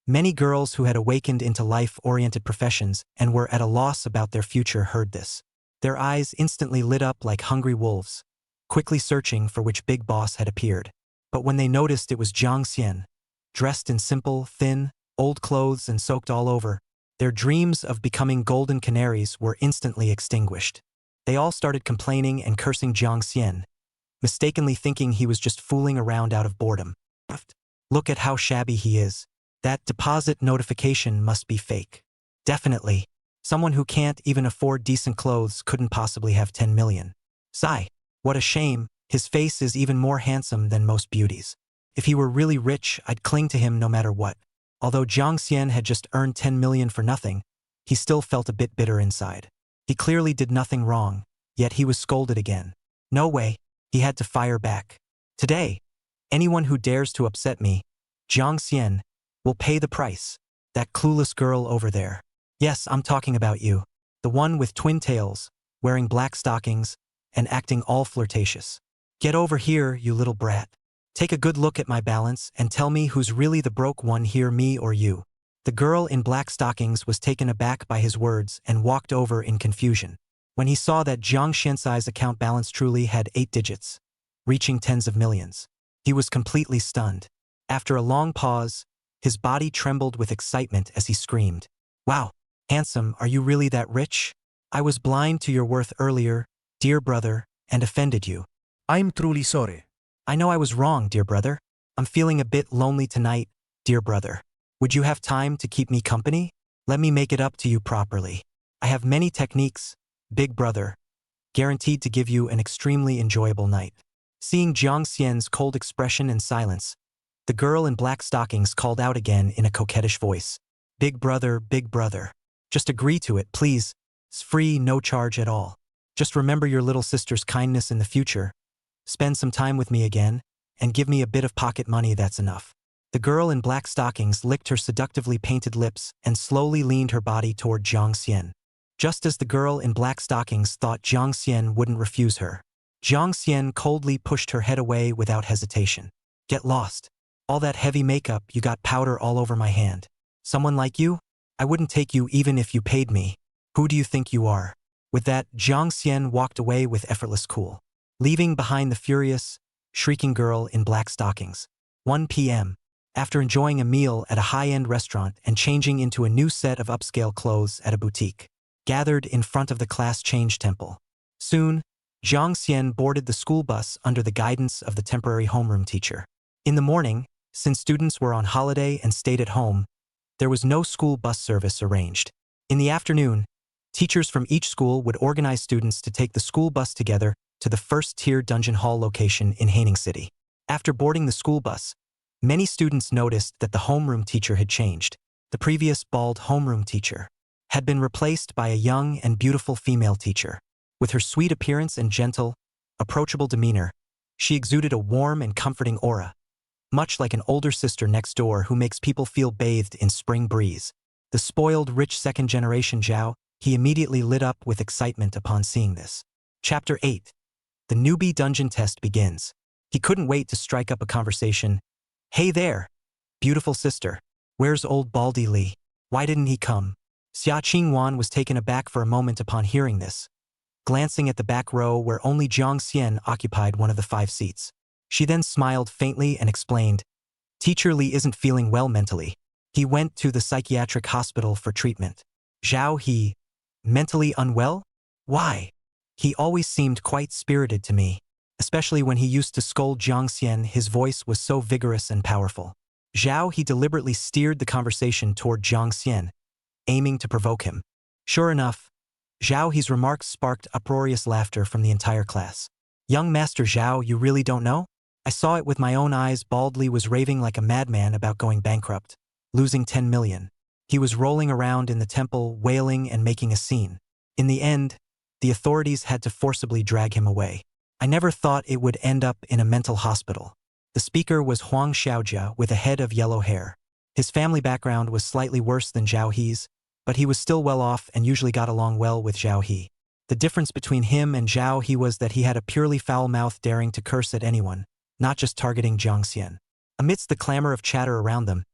Many girls who had awakened into life-oriented professions and were at a loss about their future heard this. Their eyes instantly lit up like hungry wolves, quickly searching for which big boss had appeared. But when they noticed it was Jiang Xian, dressed in simple, thin, old clothes and soaked all over, their dreams of becoming golden canaries were instantly extinguished. They all started complaining and cursing Jiang Xian, mistakenly thinking he was just fooling around out of boredom. Look at how shabby he is. That deposit notification must be fake. Definitely. Someone who can't even afford decent clothes couldn't possibly have 10 million. Sigh. What a shame. His face is even more handsome than most beauties. If he were really rich, I'd cling to him no matter what. Although Jiang Xian had just earned 10 million for nothing, he still felt a bit bitter inside. He clearly did nothing wrong, yet he was scolded again. No way. He had to fire back. Today, anyone who dares to upset me, Jiang Xian, will pay the price. That clueless girl over there. Yes, I'm talking about you. The one with twin tails, wearing black stockings, and acting all flirtatious. Get over here, you little brat. Take a good look at my balance and tell me who's really the broke one here, me or you. The girl in black stockings was taken aback by his words and walked over in confusion. When he saw that Jiang Xian's account balance truly had 8 digits, reaching tens of millions, he was completely stunned. After a long pause, his body trembled with excitement as he screamed, "Wow, handsome, are you really that rich? I was blind to your worth earlier, dear brother, and offended you. I'm truly sorry. I know I was wrong, dear brother. I'm feeling a bit lonely tonight, dear brother. Would you have time to keep me company? Let me make it up to you properly. I have many techniques, big brother, guaranteed to give you an extremely enjoyable night. Seeing Jiang Xian's cold expression and silence, the girl in black stockings called out again in a coquettish voice. Big brother, just agree to it, please. It's free, no charge at all. Just remember your little sister's kindness in the future. Spend some time with me again, and give me a bit of pocket money, that's enough. The girl in black stockings licked her seductively painted lips and slowly leaned her body toward Jiang Xian. Just as the girl in black stockings thought Jiang Xian wouldn't refuse her, Jiang Xian coldly pushed her head away without hesitation. Get lost. All that heavy makeup, you got powder all over my hand. Someone like you? I wouldn't take you even if you paid me. Who do you think you are? With that, Jiang Xian walked away with effortless cool, leaving behind the furious, shrieking girl in black stockings. 1 p.m. After enjoying a meal at a high-end restaurant and changing into a new set of upscale clothes at a boutique, gathered in front of the class change temple. Soon, Jiang Xian boarded the school bus under the guidance of the temporary homeroom teacher. In the morning, since students were on holiday and stayed at home, there was no school bus service arranged. In the afternoon, teachers from each school would organize students to take the school bus together to the first-tier dungeon hall location in Haining City. After boarding the school bus, many students noticed that the homeroom teacher had changed. The previous bald homeroom teacher had been replaced by a young and beautiful female teacher. With her sweet appearance and gentle, approachable demeanor, she exuded a warm and comforting aura, much like an older sister next door who makes people feel bathed in spring breeze. The spoiled, rich second-generation Zhao, he immediately lit up with excitement upon seeing this. Chapter 8. The newbie dungeon test begins. He couldn't wait to strike up a conversation. Hey there, beautiful sister. Where's old Baldy Li? Why didn't he come? Xia Qingwan was taken aback for a moment upon hearing this, glancing at the back row where only Jiang Xian occupied one of the 5 seats. She then smiled faintly and explained, Teacher Li isn't feeling well mentally. He went to the psychiatric hospital for treatment. Zhao He, mentally unwell? Why? He always seemed quite spirited to me, especially when he used to scold Jiang Xian. His voice was so vigorous and powerful. Zhao He deliberately steered the conversation toward Jiang Xian, aiming to provoke him. Sure enough, Zhao He's remarks sparked uproarious laughter from the entire class. Young Master Zhao, you really don't know? I saw it with my own eyes. Baldly was raving like a madman about going bankrupt, losing 10 million. He was rolling around in the temple, wailing and making a scene. In the end, the authorities had to forcibly drag him away. I never thought it would end up in a mental hospital. The speaker was Huang Xiaojia with a head of yellow hair. His family background was slightly worse than Zhao He's, but he was still well off and usually got along well with Zhao He. The difference between him and Zhao He was that he had a purely foul mouth, daring to curse at anyone, not just targeting Jiang Xian. Amidst the clamor of chatter around them,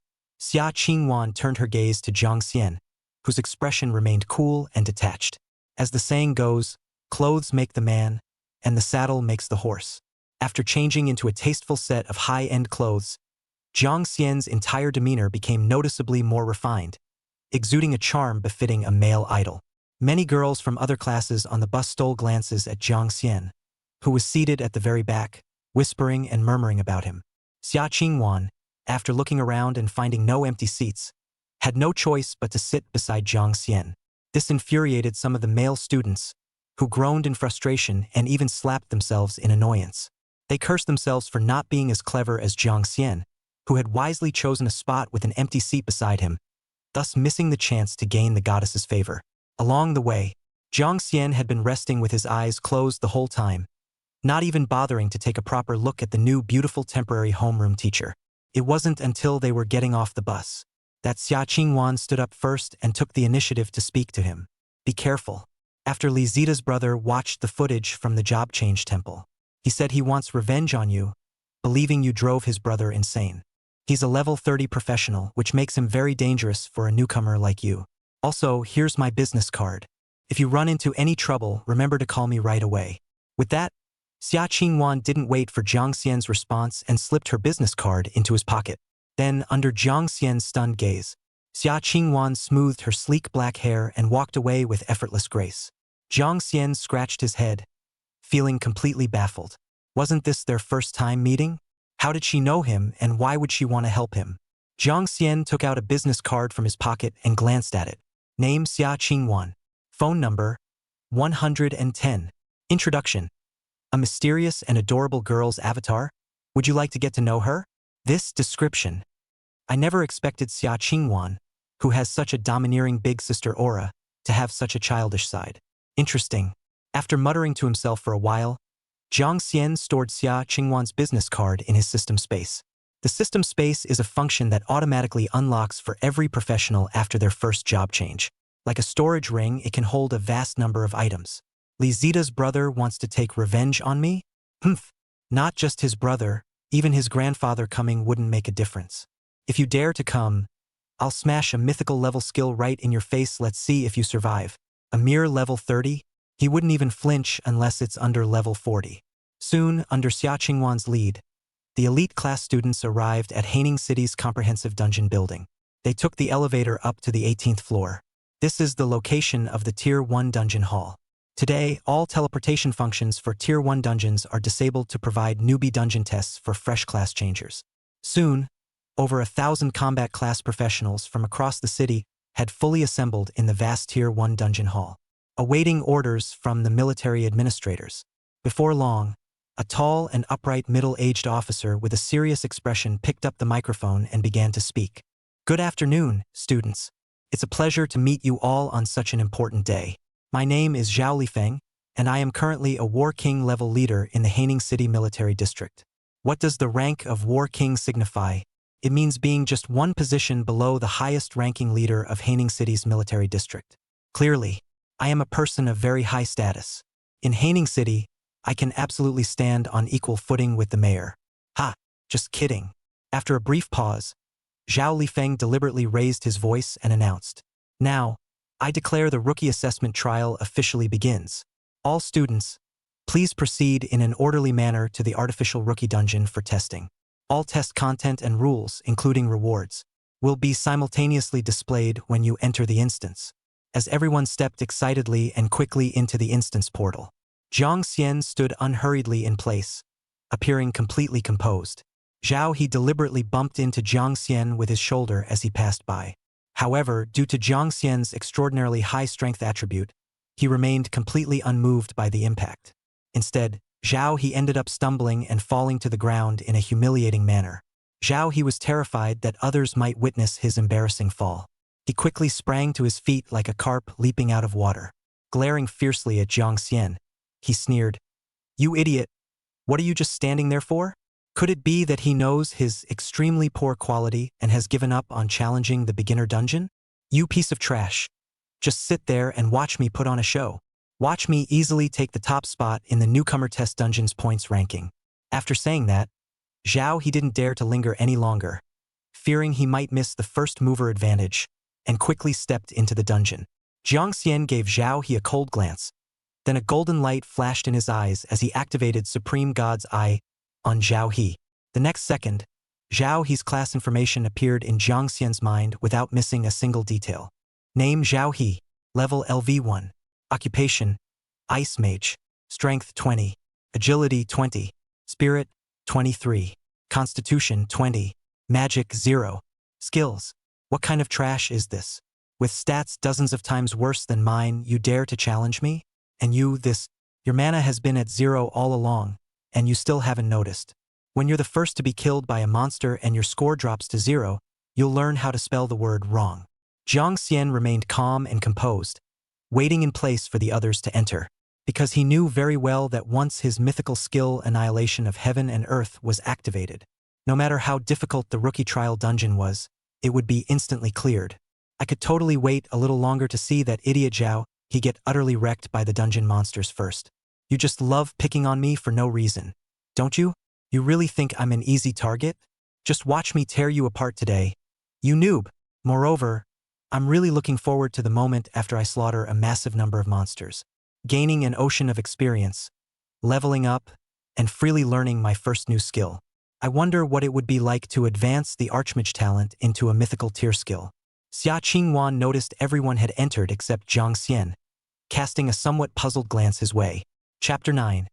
Xia Qingwan turned her gaze to Jiang Xian, whose expression remained cool and detached. As the saying goes, clothes make the man, and the saddle makes the horse. After changing into a tasteful set of high-end clothes, Jiang Xian's entire demeanor became noticeably more refined, exuding a charm befitting a male idol. Many girls from other classes on the bus stole glances at Jiang Xian, who was seated at the very back, whispering and murmuring about him. Xia Qingwan, after looking around and finding no empty seats, had no choice but to sit beside Jiang Xian. This infuriated some of the male students, who groaned in frustration and even slapped themselves in annoyance. They cursed themselves for not being as clever as Jiang Xian, who had wisely chosen a spot with an empty seat beside him, thus missing the chance to gain the goddess's favor. Along the way, Jiang Xian had been resting with his eyes closed the whole time, not even bothering to take a proper look at the new beautiful temporary homeroom teacher. It wasn't until they were getting off the bus that Xia Qingwan stood up first and took the initiative to speak to him. Be careful. After Li Zita's brother watched the footage from the job change temple, he said he wants revenge on you, believing you drove his brother insane. He's a level 30 professional, which makes him very dangerous for a newcomer like you. Also, here's my business card. If you run into any trouble, remember to call me right away. With that, Xia Qingwan didn't wait for Jiang Xian's response and slipped her business card into his pocket. Then, under Jiang Xian's stunned gaze, Xia Qingwan smoothed her sleek black hair and walked away with effortless grace. Jiang Xian scratched his head, feeling completely baffled. Wasn't this their first time meeting? How did she know him and why would she want to help him? Jiang Xian took out a business card from his pocket and glanced at it. Name Xia Qingwan. Phone number 110. Introduction. A mysterious and adorable girl's avatar? Would you like to get to know her? This description. I never expected Xia Qingwan, who has such a domineering big sister aura, to have such a childish side. Interesting. After muttering to himself for a while, Jiang Xian stored Xia Qingwan's business card in his system space. The system space is a function that automatically unlocks for every professional after their first job change. Like a storage ring, it can hold a vast number of items. Li Zita's brother wants to take revenge on me? Humph. Not just his brother, even his grandfather coming wouldn't make a difference. If you dare to come, I'll smash a mythical level skill right in your face. Let's see if you survive. A mere level 30? He wouldn't even flinch unless it's under level 40. Soon, under Xia Qingwan's lead, the elite class students arrived at Haining City's comprehensive dungeon building. They took the elevator up to the 18th floor. This is the location of the Tier 1 dungeon hall. Today, all teleportation functions for Tier 1 dungeons are disabled to provide newbie dungeon tests for fresh class changers. Soon, over 1,000 combat class professionals from across the city had fully assembled in the vast Tier 1 dungeon hall, awaiting orders from the military administrators. Before long, a tall and upright middle-aged officer with a serious expression picked up the microphone and began to speak. Good afternoon, students. It's a pleasure to meet you all on such an important day. My name is Zhao Lifeng, and I am currently a War King level leader in the Haining City Military District. What does the rank of War King signify? It means being just one position below the highest ranking leader of Haining City's military district. Clearly, I am a person of very high status. In Haining City, I can absolutely stand on equal footing with the mayor. Ha, just kidding. After a brief pause, Zhao Lifeng deliberately raised his voice and announced, "Now, I declare the rookie assessment trial officially begins. All students, please proceed in an orderly manner to the artificial rookie dungeon for testing. All test content and rules, including rewards, will be simultaneously displayed when you enter the instance." As everyone stepped excitedly and quickly into the instance portal, Jiang Xian stood unhurriedly in place, appearing completely composed. He deliberately bumped into Jiang Xian with his shoulder as he passed by. However, due to Jiang Xian's extraordinarily high strength attribute, he remained completely unmoved by the impact. Instead, he ended up stumbling and falling to the ground in a humiliating manner. He was terrified that others might witness his embarrassing fall. He quickly sprang to his feet like a carp leaping out of water. Glaring fiercely at Jiang Xian, he sneered, "You idiot! What are you just standing there for?" Could it be that he knows his extremely poor quality and has given up on challenging the beginner dungeon? "You piece of trash. Just sit there and watch me put on a show. Watch me easily take the top spot in the newcomer test dungeon's points ranking." After saying that, he didn't dare to linger any longer, fearing he might miss the first mover advantage, and quickly stepped into the dungeon. Jiang Xian gave he a cold glance. Then a golden light flashed in his eyes as he activated Supreme God's Eye on Zhao He. The next second, Zhao He's class information appeared in Jiang Xian's mind without missing a single detail. Name Zhao He, level LV1. Occupation, Ice Mage. Strength 20. Agility 20. Spirit 23. Constitution 20. Magic 0. Skills. What kind of trash is this? With stats dozens of times worse than mine, you dare to challenge me? And your mana has been at 0 all along, and you still haven't noticed. When you're the first to be killed by a monster and your score drops to 0, you'll learn how to spell the word wrong. Jiang Xian remained calm and composed, waiting in place for the others to enter, because he knew very well that once his mythical skill Annihilation of Heaven and Earth was activated, no matter how difficult the rookie trial dungeon was, it would be instantly cleared. I could totally wait a little longer to see that idiot Zhao He get utterly wrecked by the dungeon monsters first. You just love picking on me for no reason, don't you? You really think I'm an easy target? Just watch me tear you apart today, you noob. Moreover, I'm really looking forward to the moment after I slaughter a massive number of monsters, gaining an ocean of experience, leveling up, and freely learning my first new skill. I wonder what it would be like to advance the Archmage talent into a mythical tier skill. Xia Qingwan noticed everyone had entered except Jiang Xian, casting a somewhat puzzled glance his way. Chapter 9.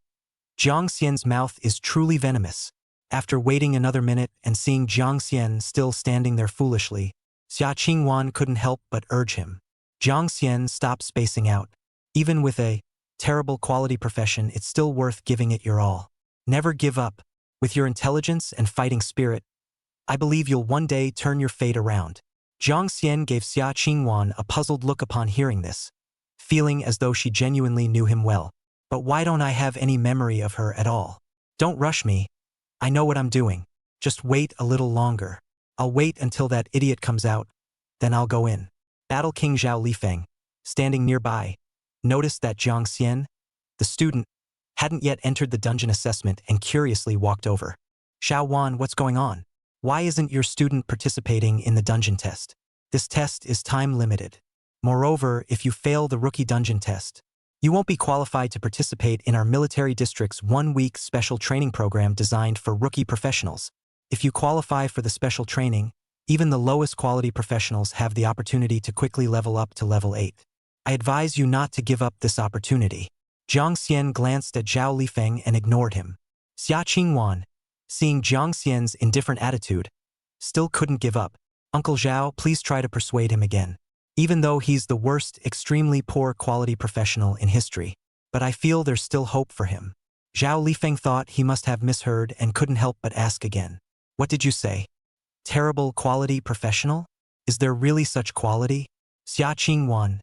Jiang Xian's mouth is truly venomous. After waiting another minute and seeing Jiang Xian still standing there foolishly, Xia Qingwan couldn't help but urge him. Jiang Xian, stop spacing out. Even with a terrible quality profession, it's still worth giving it your all. Never give up. With your intelligence and fighting spirit, I believe you'll one day turn your fate around. Jiang Xian gave Xia Qingwan a puzzled look upon hearing this, feeling as though she genuinely knew him well. But why don't I have any memory of her at all? Don't rush me. I know what I'm doing. Just wait a little longer. I'll wait until that idiot comes out, then I'll go in. Battle King Zhao Lifeng, standing nearby, noticed that Jiang Xian, the student, hadn't yet entered the dungeon assessment and curiously walked over. Xiao Wan, what's going on? Why isn't your student participating in the dungeon test? This test is time-limited. Moreover, if you fail the rookie dungeon test, you won't be qualified to participate in our military district's 1-week special training program designed for rookie professionals. If you qualify for the special training, even the lowest quality professionals have the opportunity to quickly level up to level 8. I advise you not to give up this opportunity. Jiang Xian glanced at Zhao Lifeng and ignored him. Xia Qingwan, seeing Jiang Xian's indifferent attitude, still couldn't give up. Uncle Zhao, please try to persuade him again. Even though he's the worst, extremely poor quality professional in history, but I feel there's still hope for him. Zhao Lifeng thought he must have misheard and couldn't help but ask again. What did you say? Terrible quality professional? Is there really such quality? Xia Qingwan.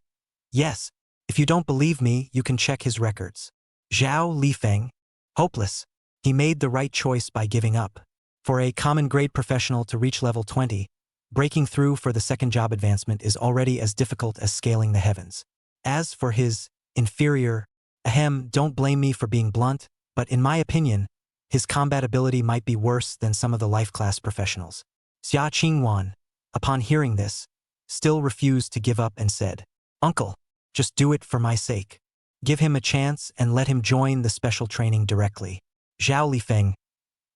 Yes. If you don't believe me, you can check his records. Zhao Lifeng. Hopeless. He made the right choice by giving up. For a common grade professional to reach level 20, breaking through for the second job advancement is already as difficult as scaling the heavens. As for his inferior, don't blame me for being blunt, but in my opinion, his combat ability might be worse than some of the life class professionals. Xia Qingwan, upon hearing this, still refused to give up and said, Uncle, just do it for my sake. Give him a chance and let him join the special training directly. Zhao Lifeng,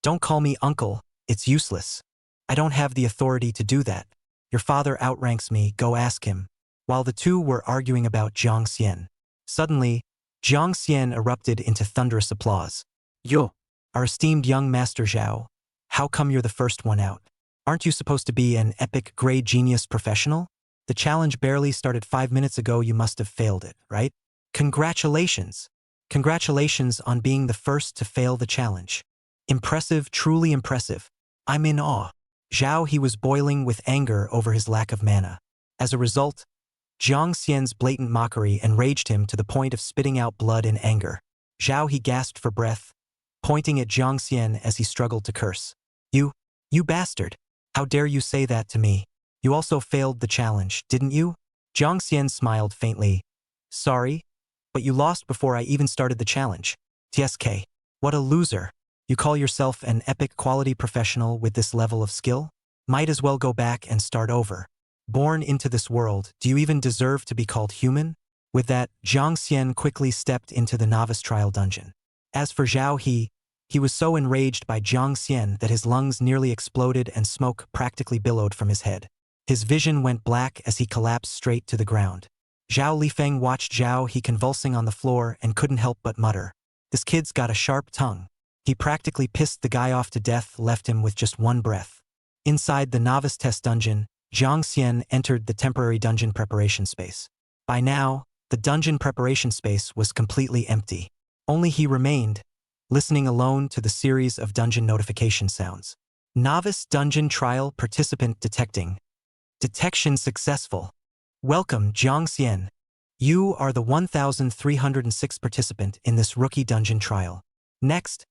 don't call me uncle, it's useless. I don't have the authority to do that. Your father outranks me, go ask him. While the two were arguing about Jiang Xian, suddenly, Jiang Xian erupted into thunderous applause. Yo. Our esteemed young Master Zhao, how come you're the first one out? Aren't you supposed to be an epic grade genius professional? The challenge barely started 5 minutes ago, you must have failed it, right? Congratulations! Congratulations on being the first to fail the challenge. Impressive, truly impressive. I'm in awe. Zhao, he was boiling with anger over his lack of mana. As a result, Jiang Xian's blatant mockery enraged him to the point of spitting out blood in anger. Zhao, he gasped for breath, pointing at Jiang Xian as he struggled to curse. You bastard! How dare you say that to me? You also failed the challenge, didn't you? Jiang Xian smiled faintly. Sorry, but you lost before I even started the challenge. TSK. What a loser. You call yourself an epic quality professional with this level of skill? Might as well go back and start over. Born into this world, do you even deserve to be called human? With that, Jiang Xian quickly stepped into the novice trial dungeon. As for Zhao, he was so enraged by Jiang Xian that his lungs nearly exploded and smoke practically billowed from his head. His vision went black as he collapsed straight to the ground. Zhao Lifeng watched Zhao he convulsing on the floor and couldn't help but mutter. This kid's got a sharp tongue. He practically pissed the guy off to death, left him with just one breath. Inside the novice test dungeon, Jiang Xian entered the temporary dungeon preparation space. By now, the dungeon preparation space was completely empty. Only he remained, listening alone to the series of dungeon notification sounds. Novice dungeon trial participant detecting. Detection successful. Welcome, Jiang Xian. You are the 1,306th participant in this rookie dungeon trial. Next,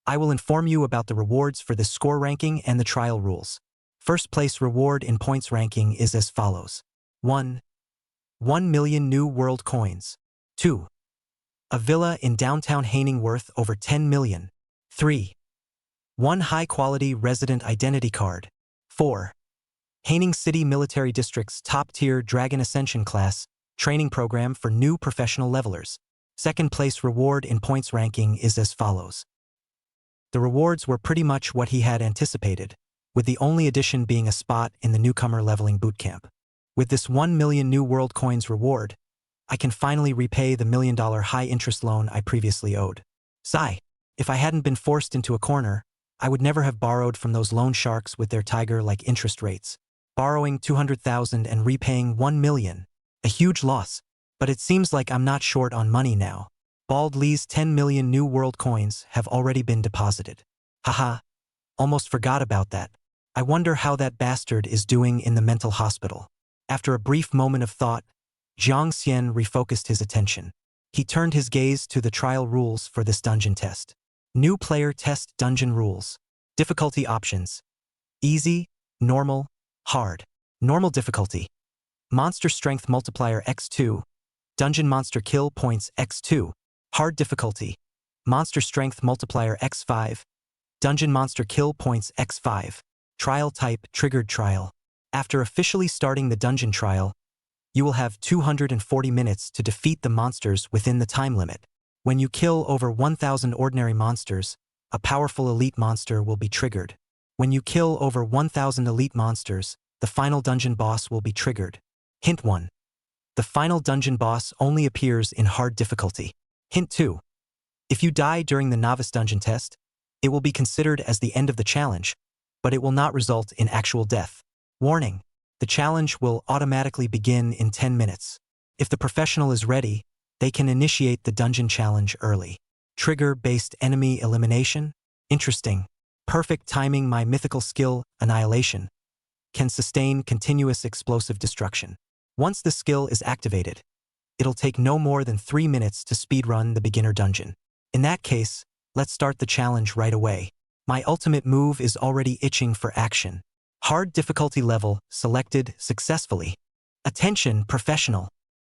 I will inform you about the rewards for this score ranking and the trial rules. First place reward in points ranking is as follows. 1 million new world coins. 2. A villa in downtown Haining worth over 10 million. 3. 1 high-quality resident identity card. 4. Haining City Military District's top-tier Dragon Ascension class training program for new professional levelers. Second place reward in points ranking is as follows. The rewards were pretty much what he had anticipated, with the only addition being a spot in the newcomer leveling bootcamp. With this 1 million new world coins reward, I can finally repay the $1 million high-interest loan I previously owed. Sigh. If I hadn't been forced into a corner, I would never have borrowed from those loan sharks with their tiger-like interest rates. Borrowing 200,000 and repaying 1 million. A huge loss. But it seems like I'm not short on money now. Bald Lee's 10 million New World coins have already been deposited. Haha. Almost forgot about that. I wonder how that bastard is doing in the mental hospital. After a brief moment of thought, Jiang Xian refocused his attention. He turned his gaze to the trial rules for this dungeon test. New player test dungeon rules. Difficulty options. Easy, normal, hard. Normal difficulty. Monster strength multiplier x2. Dungeon monster kill points x2. Hard difficulty. Monster strength multiplier x5. Dungeon monster kill points x5. Trial type triggered trial. After officially starting the dungeon trial, you will have 240 minutes to defeat the monsters within the time limit. When you kill over 1,000 ordinary monsters, a powerful elite monster will be triggered. When you kill over 1,000 elite monsters, the final dungeon boss will be triggered. Hint 1. The final dungeon boss only appears in hard difficulty. Hint 2. If you die during the novice dungeon test, it will be considered as the end of the challenge, but it will not result in actual death. Warning. The challenge will automatically begin in 10 minutes. If the professional is ready, they can initiate the dungeon challenge early. Trigger-based enemy elimination? Interesting. Perfect timing. My mythical skill, Annihilation, can sustain continuous explosive destruction. Once the skill is activated, it'll take no more than 3 minutes to speedrun the beginner dungeon. In that case, let's start the challenge right away. My ultimate move is already itching for action. Hard difficulty level selected successfully. Attention, professional.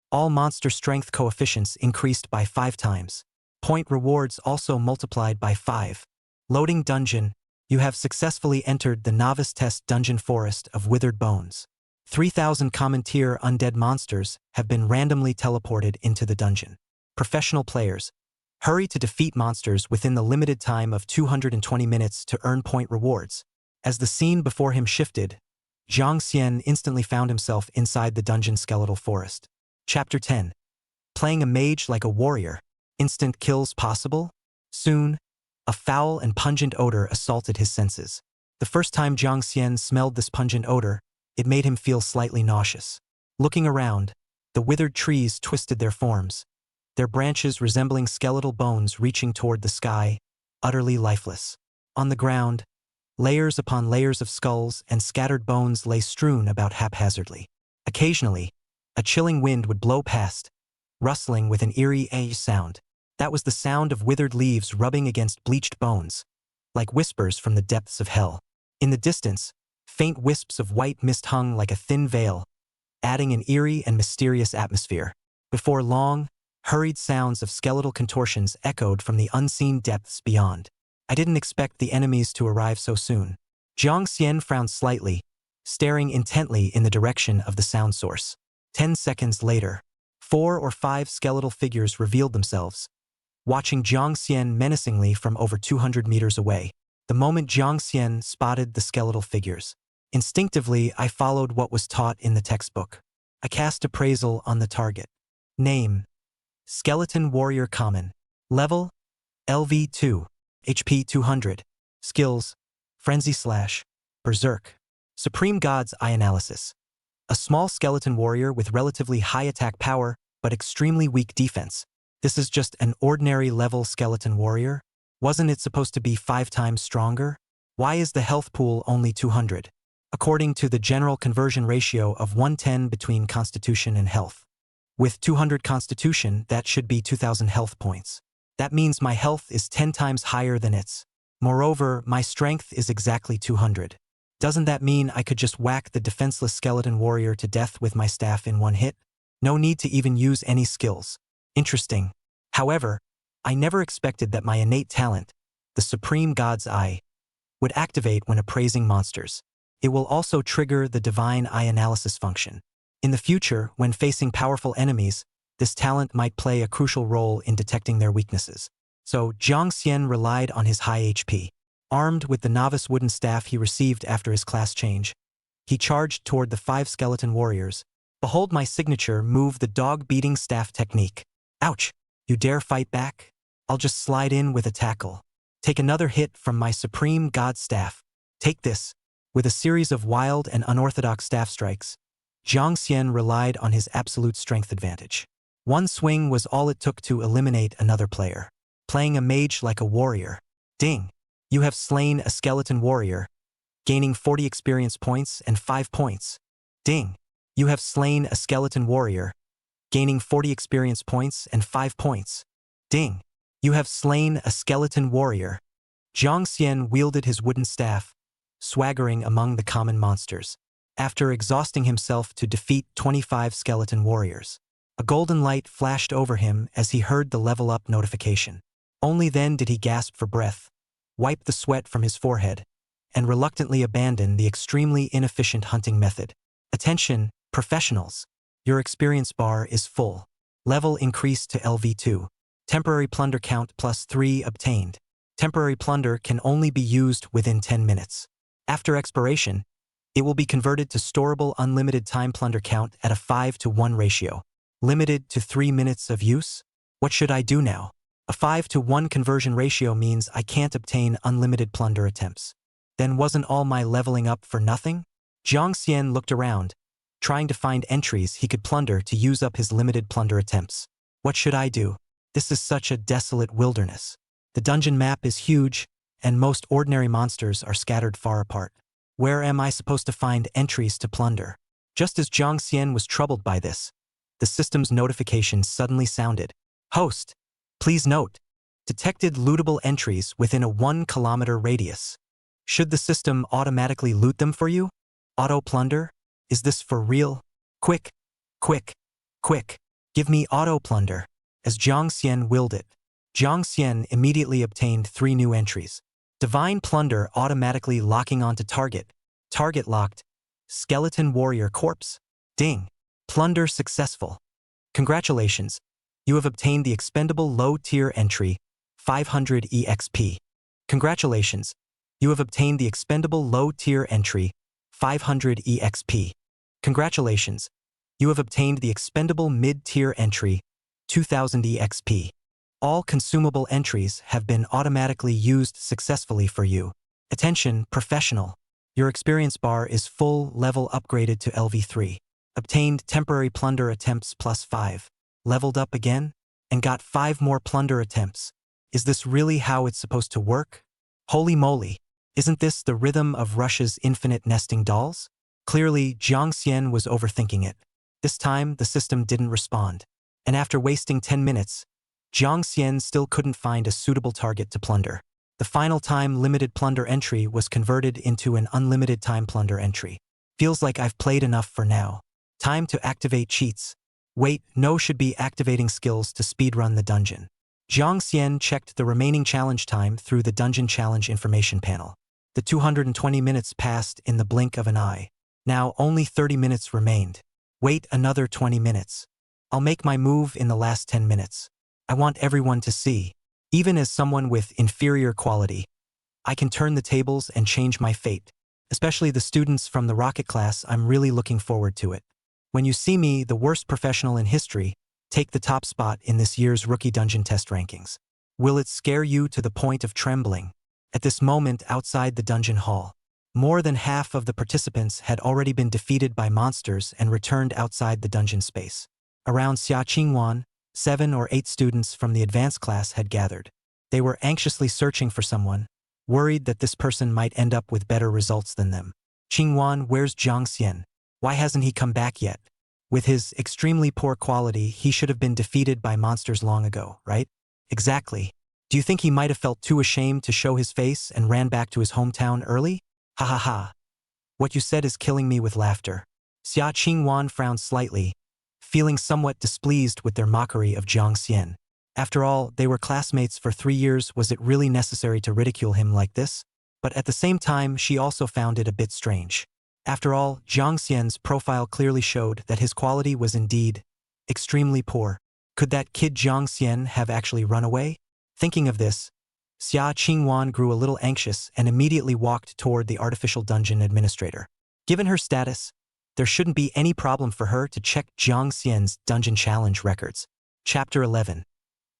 All monster strength coefficients increased by 5 times. Point rewards also multiplied by 5. Loading dungeon. You have successfully entered the novice test dungeon forest of withered bones. 3,000 common tier undead monsters have been randomly teleported into the dungeon. Professional players, hurry to defeat monsters within the limited time of 220 minutes to earn point rewards. As the scene before him shifted, Jiang Xian instantly found himself inside the dungeon skeletal forest. Chapter 10. Playing a mage like a warrior. Instant kills possible? Soon, a foul and pungent odor assaulted his senses. The first time Jiang Xian smelled this pungent odor, it made him feel slightly nauseous. Looking around, the withered trees twisted their forms, their branches resembling skeletal bones reaching toward the sky, utterly lifeless. On the ground, layers upon layers of skulls and scattered bones lay strewn about haphazardly. Occasionally, a chilling wind would blow past, rustling with an eerie sound. That was the sound of withered leaves rubbing against bleached bones, like whispers from the depths of hell. In the distance, faint wisps of white mist hung like a thin veil, adding an eerie and mysterious atmosphere. Before long, hurried sounds of skeletal contortions echoed from the unseen depths beyond. I didn't expect the enemies to arrive so soon. Jiang Xian frowned slightly, staring intently in the direction of the sound source. 10 seconds later, 4 or 5 skeletal figures revealed themselves, watching Jiang Xian menacingly from over 200 meters away. The moment Jiang Xian spotted the skeletal figures, instinctively I followed what was taught in the textbook. I cast appraisal on the target. Name: Skeleton Warrior Common. Level: LV2. HP 200. Skills: Frenzy Slash, Berserk. Supreme God's Eye Analysis. A small skeleton warrior with relatively high attack power, but extremely weak defense. This is just an ordinary level skeleton warrior? Wasn't it supposed to be 5 times stronger? Why is the health pool only 200? According to the general conversion ratio of 110 between constitution and health. With 200 constitution, that should be 2,000 health points. That means my health is 10 times higher than its. Moreover, my strength is exactly 200. Doesn't that mean I could just whack the defenseless skeleton warrior to death with my staff in one hit? No need to even use any skills. Interesting. However, I never expected that my innate talent, the Supreme God's Eye, would activate when appraising monsters. It will also trigger the Divine Eye Analysis function. In the future, when facing powerful enemies, this talent might play a crucial role in detecting their weaknesses. So Jiang Xian relied on his high HP. Armed with the novice wooden staff he received after his class change, he charged toward the 5 skeleton warriors. Behold my signature move, the dog-beating staff technique. Ouch! You dare fight back? I'll just slide in with a tackle. Take another hit from my supreme god staff. Take this. With a series of wild and unorthodox staff strikes, Jiang Xian relied on his absolute strength advantage. One swing was all it took to eliminate another player. Playing a mage like a warrior. Ding! You have slain a skeleton warrior, gaining 40 experience points and 5 points. Ding! You have slain a skeleton warrior, gaining 40 experience points and 5 points. Ding! You have slain a skeleton warrior. Jiang Xian wielded his wooden staff, swaggering among the common monsters, after exhausting himself to defeat 25 skeleton warriors. A golden light flashed over him as he heard the level up notification. Only then did he gasp for breath, wipe the sweat from his forehead, and reluctantly abandon the extremely inefficient hunting method. Attention, professionals! Your experience bar is full. Level increased to LV2. Temporary plunder count +3 obtained. Temporary plunder can only be used within 10 minutes. After expiration, it will be converted to storable unlimited time plunder count at a 5:1 ratio. Limited to 3 minutes of use? What should I do now? A 5:1 conversion ratio means I can't obtain unlimited plunder attempts. Then wasn't all my leveling up for nothing? Jiang Xian looked around, trying to find entries he could plunder to use up his limited plunder attempts. What should I do? This is such a desolate wilderness. The dungeon map is huge, and most ordinary monsters are scattered far apart. Where am I supposed to find entries to plunder? Just as Jiang Xian was troubled by this, the system's notification suddenly sounded. Host, please note, detected lootable entries within a 1-kilometer radius. Should the system automatically loot them for you? Auto plunder? Is this for real? Quick, quick, quick. Give me auto plunder. As Jiang Xian willed it, Jiang Xian immediately obtained 3 new entries. Divine Plunder automatically locking onto target. Target locked. Skeleton Warrior Corpse. Ding. Plunder successful. Congratulations. You have obtained the expendable low-tier entry, 500 EXP. Congratulations. You have obtained the expendable low-tier entry, 500 EXP. Congratulations. You have obtained the expendable mid-tier entry, 2000 EXP. All consumable entries have been automatically used successfully for you. Attention, professional. Your experience bar is full level upgraded to LV3. Obtained temporary plunder attempts +5. Leveled up again, and got 5 more plunder attempts. Is this really how it's supposed to work? Holy moly! Isn't this the rhythm of Russia's infinite nesting dolls? Clearly, Jiang Xian was overthinking it. This time, the system didn't respond. And after wasting 10 minutes, Jiang Xian still couldn't find a suitable target to plunder. The final time limited plunder entry was converted into an unlimited time plunder entry. Feels like I've played enough for now. Time to activate cheats. Wait, no, should be activating skills to speedrun the dungeon. Jiang Xian checked the remaining challenge time through the dungeon challenge information panel. The 220 minutes passed in the blink of an eye. Now only 30 minutes remained. Wait another 20 minutes. I'll make my move in the last 10 minutes. I want everyone to see. Even as someone with inferior quality, I can turn the tables and change my fate. Especially the students from the rocket class, I'm really looking forward to it. When you see me, the worst professional in history, take the top spot in this year's rookie dungeon test rankings. Will it scare you to the point of trembling? At this moment outside the dungeon hall, more than half of the participants had already been defeated by monsters and returned outside the dungeon space. Around Xia Qingwan, 7 or 8 students from the advanced class had gathered. They were anxiously searching for someone, worried that this person might end up with better results than them. Qingwan, where's Jiang Xian? Why hasn't he come back yet? With his extremely poor quality, he should have been defeated by monsters long ago, right? Exactly. Do you think he might have felt too ashamed to show his face and ran back to his hometown early? Ha ha ha. What you said is killing me with laughter. Xia Qingwan frowned slightly, feeling somewhat displeased with their mockery of Jiang Xian. After all, they were classmates for 3 years. Was it really necessary to ridicule him like this? But at the same time, she also found it a bit strange. After all, Jiang Xian's profile clearly showed that his quality was indeed extremely poor. Could that kid Jiang Xian have actually run away? Thinking of this, Xia Qingwan grew a little anxious and immediately walked toward the artificial dungeon administrator. Given her status, there shouldn't be any problem for her to check Jiang Xian's dungeon challenge records. Chapter 11.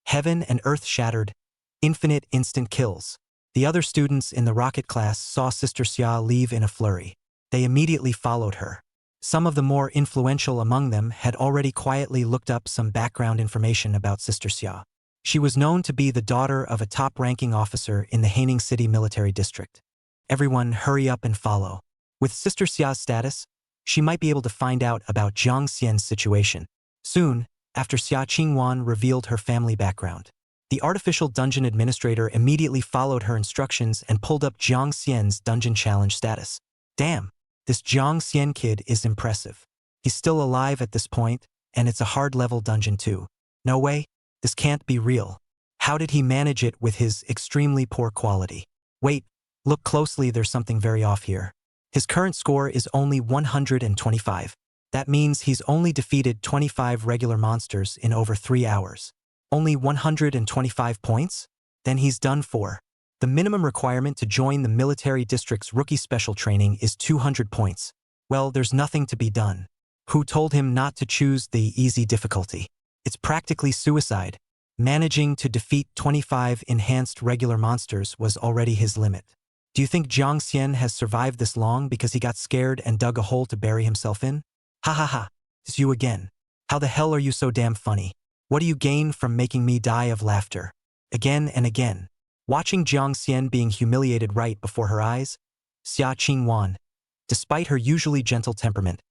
Heaven and Earth Shattered. Infinite Instant Kills. The other students in the rocket class saw Sister Xia leave in a flurry. They immediately followed her. Some of the more influential among them had already quietly looked up some background information about Sister Xia. She was known to be the daughter of a top-ranking officer in the Haining City Military District. Everyone hurry up and follow. With Sister Xia's status, she might be able to find out about Jiang Xian's situation. Soon, after Xia Qingwan revealed her family background, the artificial dungeon administrator immediately followed her instructions and pulled up Jiang Xian's dungeon challenge status. Damn, this Jiang Xian kid is impressive. He's still alive at this point, and it's a hard-level dungeon too. No way, this can't be real. How did he manage it with his extremely poor quality? Wait, look closely, there's something very off here. His current score is only 125. That means he's only defeated 25 regular monsters in over 3 hours. Only 125 points? Then he's done for. The minimum requirement to join the military district's rookie special training is 200 points. Well, there's nothing to be done. Who told him not to choose the easy difficulty? It's practically suicide. Managing to defeat 25 enhanced regular monsters was already his limit. Do you think Jiang Xian has survived this long because he got scared and dug a hole to bury himself in? Ha ha ha, it's you again. How the hell are you so damn funny? What do you gain from making me die of laughter? Again and again. Watching Jiang Xian being humiliated right before her eyes, Xia Qingwan, despite her usually gentle temperament,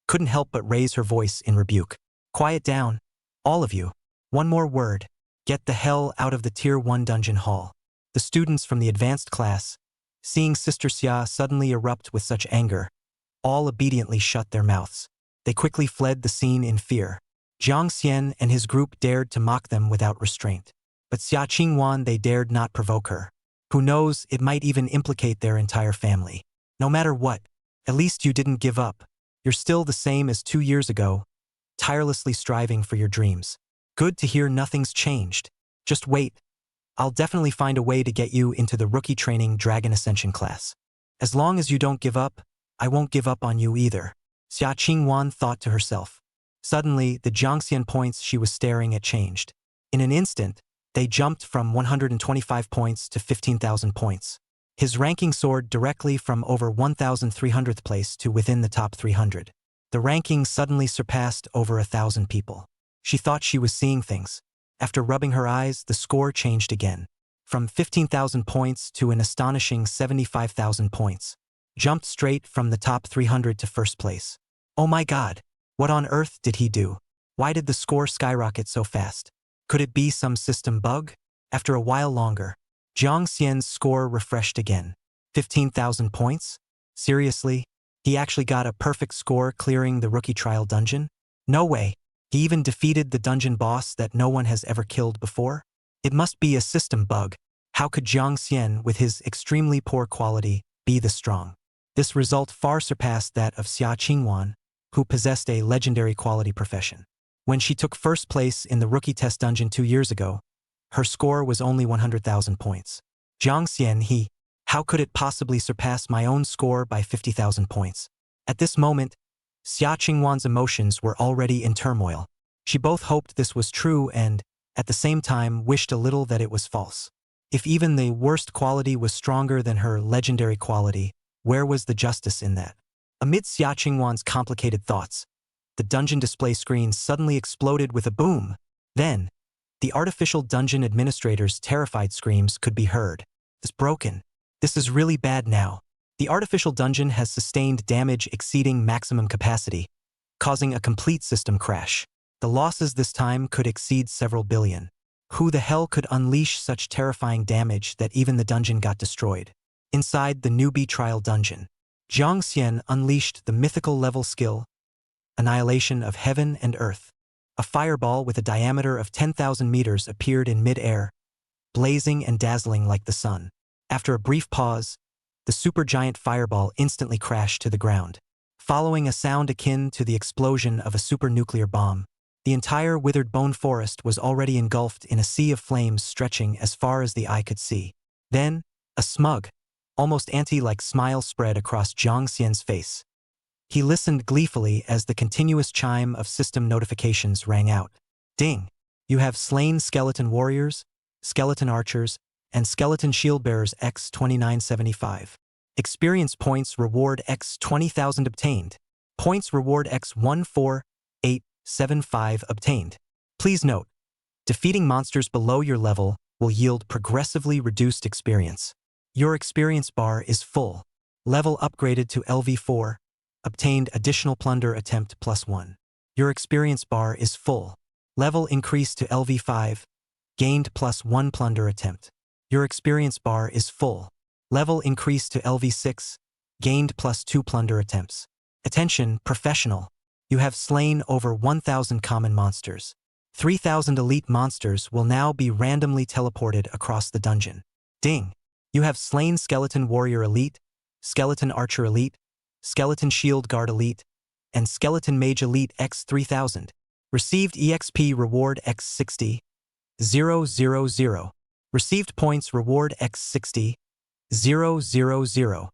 couldn't help but raise her voice in rebuke. Quiet down, all of you. One more word. Get the hell out of the Tier 1 dungeon hall. The students from the advanced class, seeing Sister Xia suddenly erupt with such anger, all obediently shut their mouths. They quickly fled the scene in fear. Jiang Xian and his group dared to mock them without restraint. But Xia Qingwan, they dared not provoke her. Who knows, it might even implicate their entire family. No matter what, at least you didn't give up. You're still the same as 2 years ago, tirelessly striving for your dreams. Good to hear nothing's changed. Just wait. I'll definitely find a way to get you into the rookie training Dragon Ascension class. As long as you don't give up, I won't give up on you either. Xia Qingwan thought to herself. Suddenly, the Jiangxian points she was staring at changed. In an instant, they jumped from 125 points to 15,000 points. His ranking soared directly from over 1,300th place to within the top 300. The ranking suddenly surpassed over 1,000 people. She thought she was seeing things. After rubbing her eyes, the score changed again. From 15,000 points to an astonishing 75,000 points. Jumped straight from the top 300 to first place. Oh my god, what on earth did he do? Why did the score skyrocket so fast? Could it be some system bug? After a while longer, Jiang Xian's score refreshed again. 15,000 points? Seriously? He actually got a perfect score clearing the rookie trial dungeon? No way. He even defeated the dungeon boss that no one has ever killed before? It must be a system bug. How could Jiang Xian, with his extremely poor quality, be this strong? This result far surpassed that of Xia Qingwan, who possessed a legendary quality profession. When she took first place in the rookie test dungeon 2 years ago, her score was only 100,000 points. Jiang Xian, how could it possibly surpass my own score by 50,000 points? At this moment, Xia Qingwan's emotions were already in turmoil. She both hoped this was true and, at the same time, wished a little that it was false. If even the worst quality was stronger than her legendary quality, where was the justice in that? Amid Xia Qingwan's complicated thoughts, the dungeon display screen suddenly exploded with a boom. Then, the artificial dungeon administrator's terrified screams could be heard. It's broken. This is really bad now. The artificial dungeon has sustained damage exceeding maximum capacity, causing a complete system crash. The losses this time could exceed several billion. Who the hell could unleash such terrifying damage that even the dungeon got destroyed? Inside the newbie trial dungeon, Jiang Xian unleashed the mythical level skill, Annihilation of Heaven and Earth. A fireball with a diameter of 10,000 meters appeared in mid-air, blazing and dazzling like the sun. After a brief pause, the supergiant fireball instantly crashed to the ground. Following a sound akin to the explosion of a supernuclear bomb, the entire withered bone forest was already engulfed in a sea of flames stretching as far as the eye could see. Then, a smug, almost anti-like smile spread across Jiang Xian's face. He listened gleefully as the continuous chime of system notifications rang out. Ding! You have slain skeleton warriors, skeleton archers, and Skeleton Shield Bearers X 2975. Experience points reward X 20,000 obtained. Points reward X 14875 obtained. Please note, defeating monsters below your level will yield progressively reduced experience. Your experience bar is full. Level upgraded to LV4. Obtained additional plunder attempt +1. Your experience bar is full. Level increased to LV5. Gained +1 plunder attempt. Your experience bar is full. Level increased to LV6. Gained +2 plunder attempts. Attention, professional. You have slain over 1,000 common monsters. 3,000 elite monsters will now be randomly teleported across the dungeon. Ding! You have slain Skeleton Warrior Elite, Skeleton Archer Elite, Skeleton Shield Guard Elite, and Skeleton Mage Elite X 3000. Received EXP reward X 60, 000. Received points reward X 60, 000.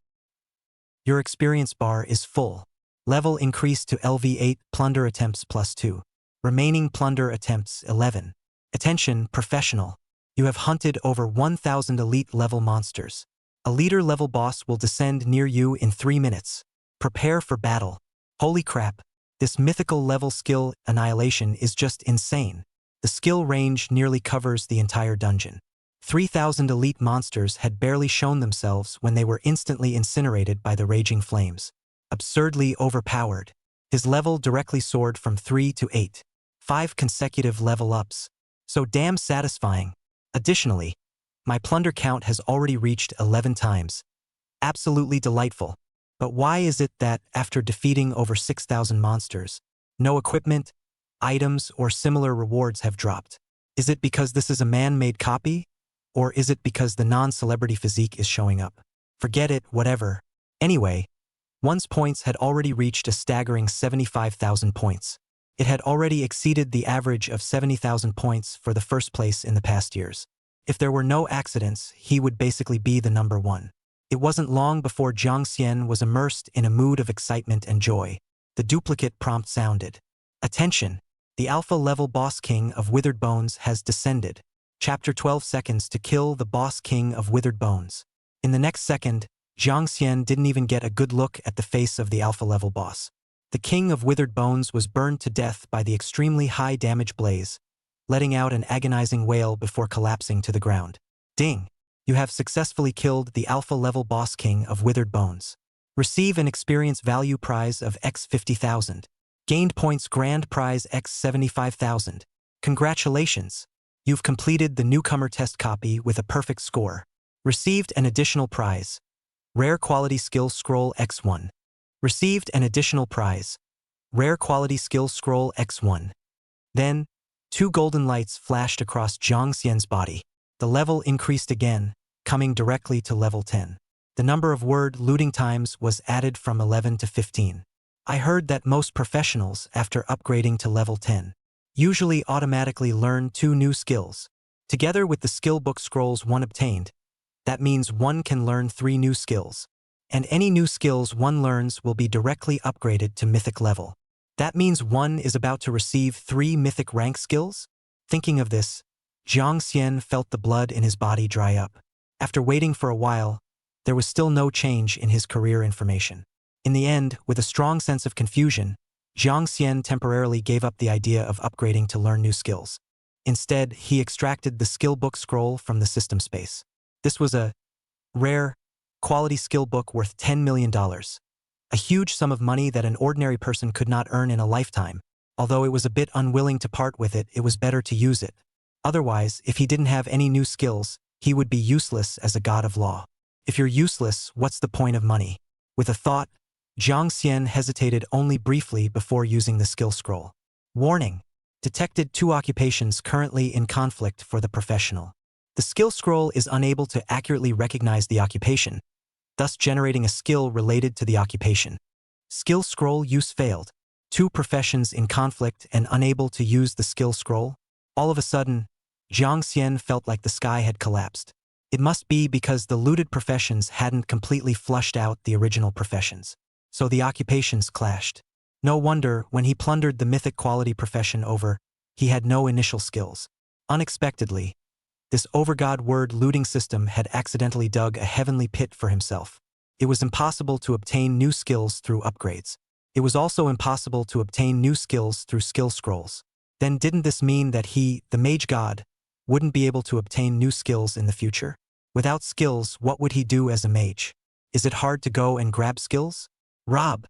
Your experience bar is full. Level increased to LV8, plunder attempts +2. Remaining plunder attempts 11. Attention, professional. You have hunted over 1,000 elite level monsters. A leader level boss will descend near you in 3 minutes. Prepare for battle. Holy crap, this mythical level skill annihilation is just insane. The skill range nearly covers the entire dungeon. 3,000 elite monsters had barely shown themselves when they were instantly incinerated by the raging flames. Absurdly overpowered. His level directly soared from 3 to 8. 5 consecutive level ups. So damn satisfying. Additionally, my plunder count has already reached 11 times. Absolutely delightful. But why is it that, after defeating over 6,000 monsters, no equipment, items, or similar rewards have dropped? Is it because this is a man-made copy? Or is it because the non-celebrity physique is showing up? Forget it, whatever. Anyway, one's points had already reached a staggering 75,000 points. It had already exceeded the average of 70,000 points for the first place in the past years. If there were no accidents, he would basically be the number one. It wasn't long before Jiang Xian was immersed in a mood of excitement and joy. The duplicate prompt sounded. Attention! The alpha-level boss king of Withered Bones has descended. Chapter 12 seconds to kill the boss king of Withered Bones. In the next second, Jiang Xian didn't even get a good look at the face of the alpha-level boss. The king of Withered Bones was burned to death by the extremely high damage blaze, letting out an agonizing wail before collapsing to the ground. Ding! You have successfully killed the alpha-level boss king of Withered Bones. Receive an experience value prize of X 50,000. Gained points grand prize X 75,000. Congratulations! You've completed the newcomer test copy with a perfect score. Received an additional prize. Rare quality skill scroll X1. Received an additional prize. Rare quality skill scroll X1. Then, 2 golden lights flashed across Jiang Xian's body. The level increased again, coming directly to level 10. The number of word looting times was added from 11 to 15. I heard that most professionals, after upgrading to level 10, usually automatically learn 2 new skills. Together with the skill book scrolls one obtained, that means one can learn 3 new skills. And any new skills one learns will be directly upgraded to mythic level. That means one is about to receive 3 mythic rank skills? Thinking of this, Jiang Xian felt the blood in his body dry up. After waiting for a while, there was still no change in his career information. In the end, with a strong sense of confusion, Jiang Xian temporarily gave up the idea of upgrading to learn new skills. Instead, he extracted the skill book scroll from the system space. This was a rare, quality skill book worth $10 million. A huge sum of money that an ordinary person could not earn in a lifetime. Although it was a bit unwilling to part with it, it was better to use it. Otherwise, if he didn't have any new skills, he would be useless as a god of law. If you're useless, what's the point of money? With a thought, Jiang Xian hesitated only briefly before using the skill scroll. Warning! Detected 2 occupations currently in conflict for the professional. The skill scroll is unable to accurately recognize the occupation, thus generating a skill related to the occupation. Skill scroll use failed. 2 professions in conflict and unable to use the skill scroll. All of a sudden, Jiang Xian felt like the sky had collapsed. It must be because the looted professions hadn't completely flushed out the original professions. So the occupations clashed. No wonder, when he plundered the mythic quality profession over, he had no initial skills. Unexpectedly, This overgod word looting system had accidentally dug a heavenly pit for himself. It was impossible to obtain new skills through upgrades. It was also impossible to obtain new skills through skill scrolls. Then didn't this mean that he, the mage god, wouldn't be able to obtain new skills in the future? Without skills, what would he do as a mage? Is it hard to go and grab skills? Rob.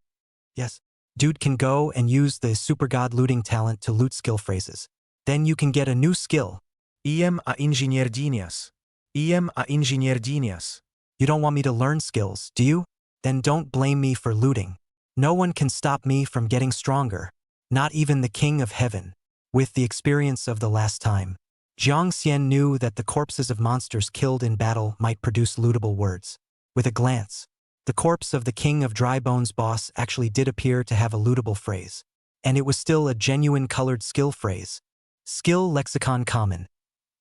Yes. Dude can go and use the super god looting talent to loot skill phrases. Then you can get a new skill. Iem a ingenier genius. Iem a ingenier genius. You don't want me to learn skills, do you? Then don't blame me for looting. No one can stop me from getting stronger. Not even the king of heaven. With the experience of the last time, Jiang Xian knew that the corpses of monsters killed in battle might produce lootable words. With a glance, the corpse of the king of dry bones boss actually did appear to have a lootable phrase. And it was still a genuine colored skill phrase. Skill lexicon common.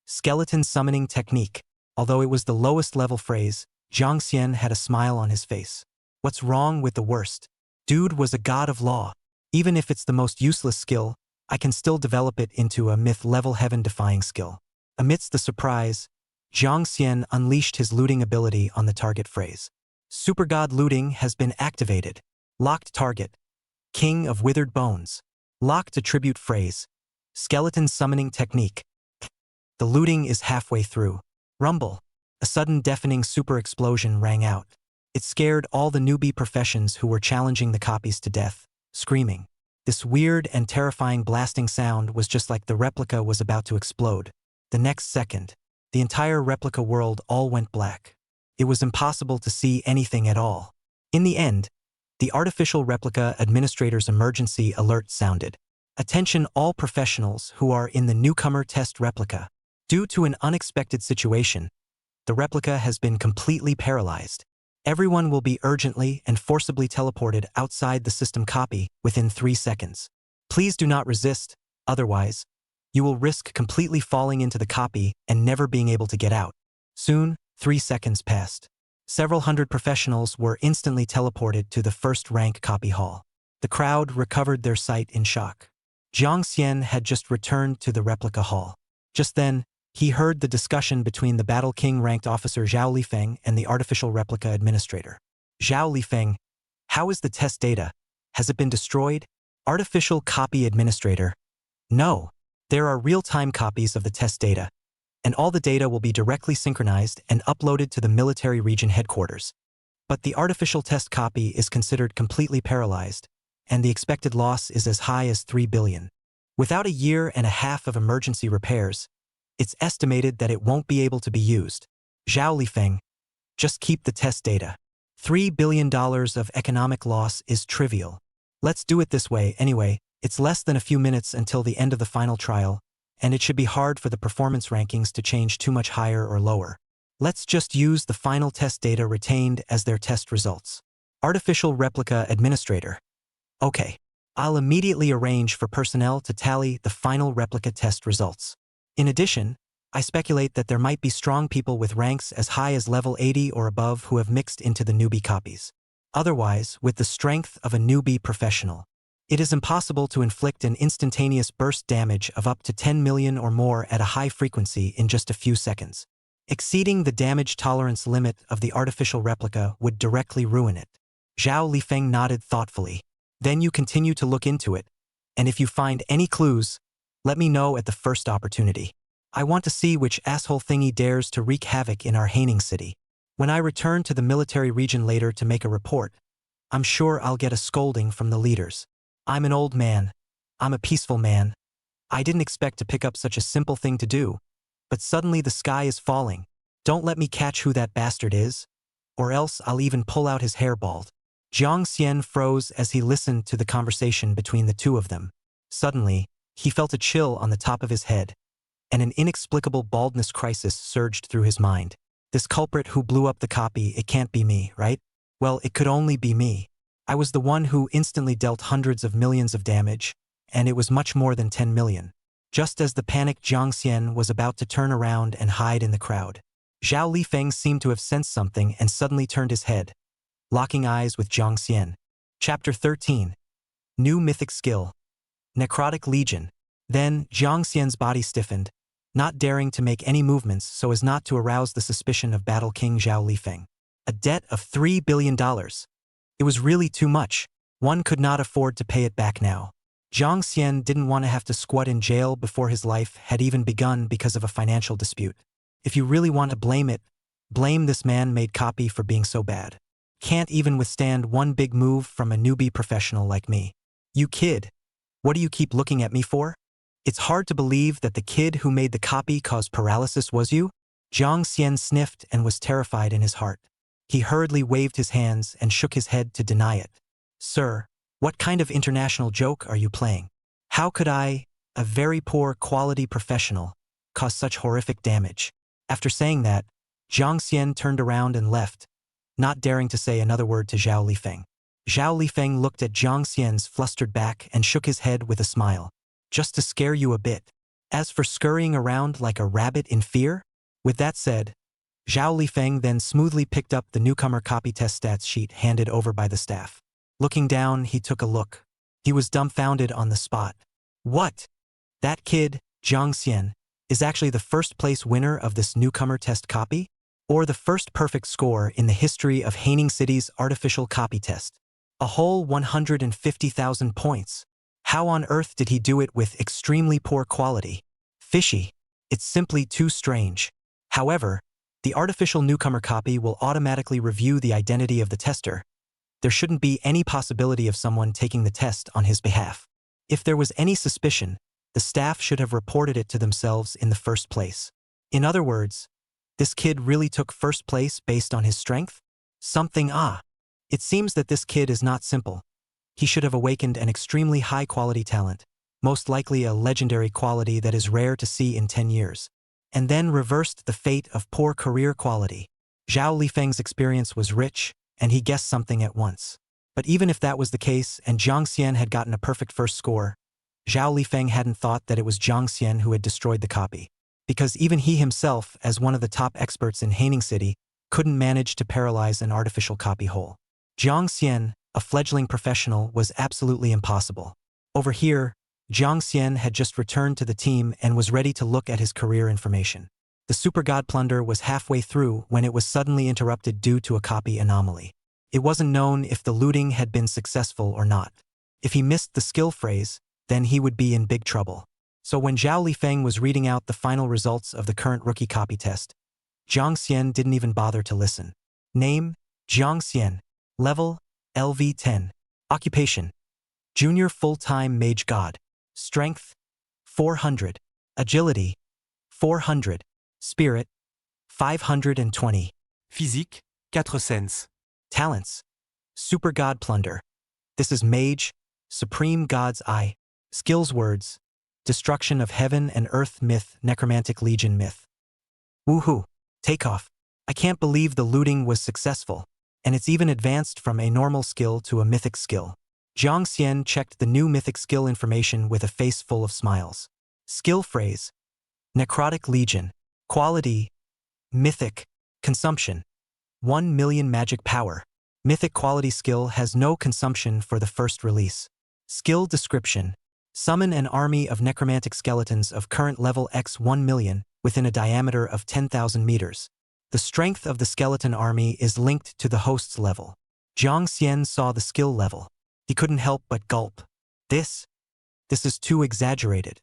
Skeleton summoning technique. Although it was the lowest level phrase, Jiang Xian had a smile on his face. What's wrong with the worst? Dude was a god of law. Even if it's the most useless skill, I can still develop it into a myth-level heaven-defying skill. Amidst the surprise, Jiang Xian unleashed his looting ability on the target phrase. Super God looting has been activated. Locked target. King of withered bones. Locked attribute phrase. Skeleton summoning technique. The looting is halfway through. Rumble. A sudden deafening super explosion rang out. It scared all the newbie professions who were challenging the copies to death, screaming. This weird and terrifying blasting sound was just like the replica was about to explode. The next second, the entire replica world all went black. It was impossible to see anything at all. In the end, the artificial replica administrator's emergency alert sounded. Attention all professionals who are in the newcomer test replica. Due to an unexpected situation, the replica has been completely paralyzed. Everyone will be urgently and forcibly teleported outside the system copy within 3 seconds. Please do not resist, otherwise, you will risk completely falling into the copy and never being able to get out. Soon, 3 seconds passed. Several hundred professionals were instantly teleported to the first-rank copy hall. The crowd recovered their sight in shock. Jiang Xian had just returned to the replica hall. Just then, he heard the discussion between the Battle King ranked officer Zhao Lifeng and the artificial replica administrator. Zhao Lifeng, how is the test data? Has it been destroyed? Artificial copy administrator. No. There are real-time copies of the test data, and all the data will be directly synchronized and uploaded to the military region headquarters. But the artificial test copy is considered completely paralyzed, and the expected loss is as high as 3 billion. Without a year and a half of emergency repairs, it's estimated that it won't be able to be used. Zhao Lifeng, just keep the test data. $3 billion of economic loss is trivial. Let's do it this way anyway. It's less than a few minutes until the end of the final trial, and it should be hard for the performance rankings to change too much higher or lower. Let's just use the final test data retained as their test results. Artificial replica administrator. Okay, I'll immediately arrange for personnel to tally the final replica test results. In addition, I speculate that there might be strong people with ranks as high as level 80 or above who have mixed into the newbie copies. Otherwise, with the strength of a newbie professional, it is impossible to inflict an instantaneous burst damage of up to 10 million or more at a high frequency in just a few seconds. Exceeding the damage tolerance limit of the artificial replica would directly ruin it. Zhao Lifeng nodded thoughtfully. Then you continue to look into it, and if you find any clues, let me know at the first opportunity. I want to see which asshole thingy dares to wreak havoc in our Haining city. When I return to the military region later to make a report, I'm sure I'll get a scolding from the leaders. I'm an old man. I'm a peaceful man. I didn't expect to pick up such a simple thing to do, but suddenly the sky is falling. Don't let me catch who that bastard is, or else I'll even pull out his hair bald. Jiang Xian froze as he listened to the conversation between the two of them. Suddenly, he felt a chill on the top of his head, and an inexplicable baldness crisis surged through his mind. This culprit who blew up the copy, it can't be me, right? Well, it could only be me. I was the one who instantly dealt hundreds of millions of damage, and it was much more than 10 million. Just as the panicked Jiang Xian was about to turn around and hide in the crowd, Zhao Lifeng seemed to have sensed something and suddenly turned his head, locking eyes with Jiang Xian. Chapter 13. New Mythic Skill. Necrotic Legion. Then, Jiang Xian's body stiffened, not daring to make any movements so as not to arouse the suspicion of Battle King Zhao Lifeng. A debt of $3 billion. It was really too much. One could not afford to pay it back now. Jiang Xian didn't want to have to squat in jail before his life had even begun because of a financial dispute. If you really want to blame it, blame this man-made copy for being so bad. Can't even withstand one big move from a newbie professional like me. You kid, what do you keep looking at me for? It's hard to believe that the kid who made the copy caused paralysis was you? Jiang Xian sniffed and was terrified in his heart. He hurriedly waved his hands and shook his head to deny it. Sir, what kind of international joke are you playing? How could I, a very poor quality professional, cause such horrific damage? After saying that, Jiang Xian turned around and left, not daring to say another word to Zhao Lifeng. Zhao Lifeng looked at Jiang Xian's flustered back and shook his head with a smile. Just to scare you a bit. As for scurrying around like a rabbit in fear? With that said, Zhao Lifeng then smoothly picked up the newcomer copy test stats sheet handed over by the staff. Looking down, he took a look. He was dumbfounded on the spot. What? That kid, Jiang Xian, is actually the first place winner of this newcomer test copy? Or the first perfect score in the history of Haining City's artificial copy test. A whole 150,000 points. How on earth did he do it with extremely poor quality? Fishy. It's simply too strange. However, the artificial newcomer copy will automatically review the identity of the tester. There shouldn't be any possibility of someone taking the test on his behalf. If there was any suspicion, the staff should have reported it to themselves in the first place. In other words, this kid really took first place based on his strength? Something It seems that this kid is not simple. He should have awakened an extremely high-quality talent, most likely a legendary quality that is rare to see in 10 years, and then reversed the fate of poor career quality. Zhao Lifeng's experience was rich, and he guessed something at once. But even if that was the case and Jiang Xian had gotten a perfect first score, Zhao Lifeng hadn't thought that it was Jiang Xian who had destroyed the copy. Because even he himself, as one of the top experts in Haining City, couldn't manage to paralyze an artificial copy whole. Jiang Xian, a fledgling professional, was absolutely impossible. Over here, Jiang Xian had just returned to the team and was ready to look at his career information. The Super God Plunder was halfway through when it was suddenly interrupted due to a copy anomaly. It wasn't known if the looting had been successful or not. If he missed the skill phrase, then he would be in big trouble. So when Zhao Lifeng was reading out the final results of the current rookie copy test, Jiang Xian didn't even bother to listen. Name, Jiang Xian. Level, LV10. Occupation, Junior Full-Time Mage God. Strength, 400. Agility, 400. Spirit, 520. Physique, 400. Talents, Super God Plunder. This is Mage, Supreme God's Eye. Skills words, Destruction of Heaven and Earth Myth, Necromantic Legion Myth. Woohoo, takeoff. I can't believe the looting was successful. And it's even advanced from a normal skill to a mythic skill. Jiang Xian checked the new mythic skill information with a face full of smiles. Skill phrase, Necrotic Legion. Quality, Mythic. Consumption, 1 million magic power. Mythic quality skill has no consumption for the first release. Skill description, summon an army of necromantic skeletons of current level X 1 million within a diameter of 10,000 meters. The strength of the skeleton army is linked to the host's level. Jiang Xian saw the skill level. He couldn't help but gulp. This is too exaggerated.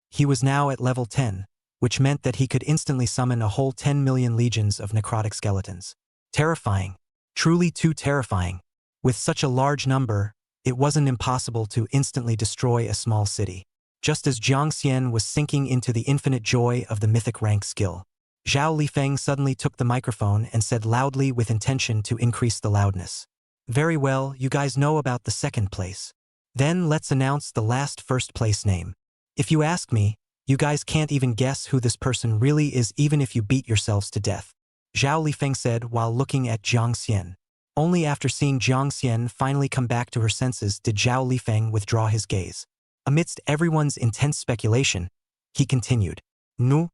He was now at level 10, which meant that he could instantly summon a whole 10 million legions of necrotic skeletons. Terrifying. Truly too terrifying. With such a large number, it wasn't impossible to instantly destroy a small city. Just as Jiang Xian was sinking into the infinite joy of the mythic rank skill, Zhao Lifeng suddenly took the microphone and said loudly with intention to increase the loudness. Very well, you guys know about the second place. Then let's announce the last first place name. If you ask me, you guys can't even guess who this person really is even if you beat yourselves to death. Zhao Lifeng said while looking at Jiang Xian. Only after seeing Jiang Xian finally come back to her senses did Zhao Lifeng withdraw his gaze. Amidst everyone's intense speculation, he continued. No.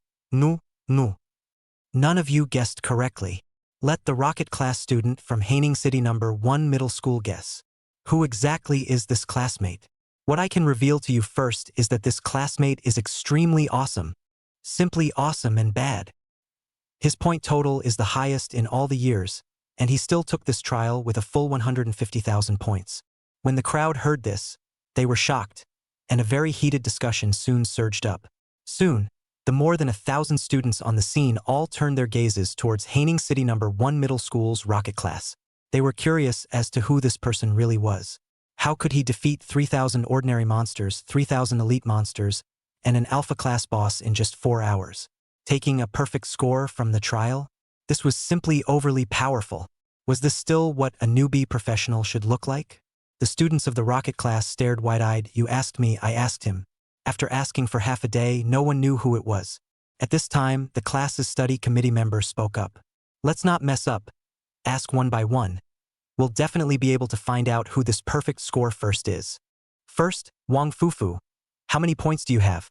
None of you guessed correctly. Let the rocket class student from Haining City number 1 middle school guess. Who exactly is this classmate? What I can reveal to you first is that this classmate is extremely awesome. Simply awesome and bad. His point total is the highest in all the years, and he still took this trial with a full 150,000 points. When the crowd heard this, they were shocked, and a very heated discussion soon surged up. Soon, the more than 1,000 students on the scene all turned their gazes towards Haining City No. 1 Middle School's rocket class. They were curious as to who this person really was. How could he defeat 3,000 ordinary monsters, 3,000 elite monsters, and an alpha class boss in just 4 hours? Taking a perfect score from the trial? This was simply overly powerful. Was this still what a newbie professional should look like? The students of the rocket class stared wide-eyed. You asked me, I asked him. After asking for half a day, no one knew who it was. At this time, the class's study committee member spoke up. Let's not mess up. Ask one by one. We'll definitely be able to find out who this perfect score first is. First, Wang Fufu. How many points do you have?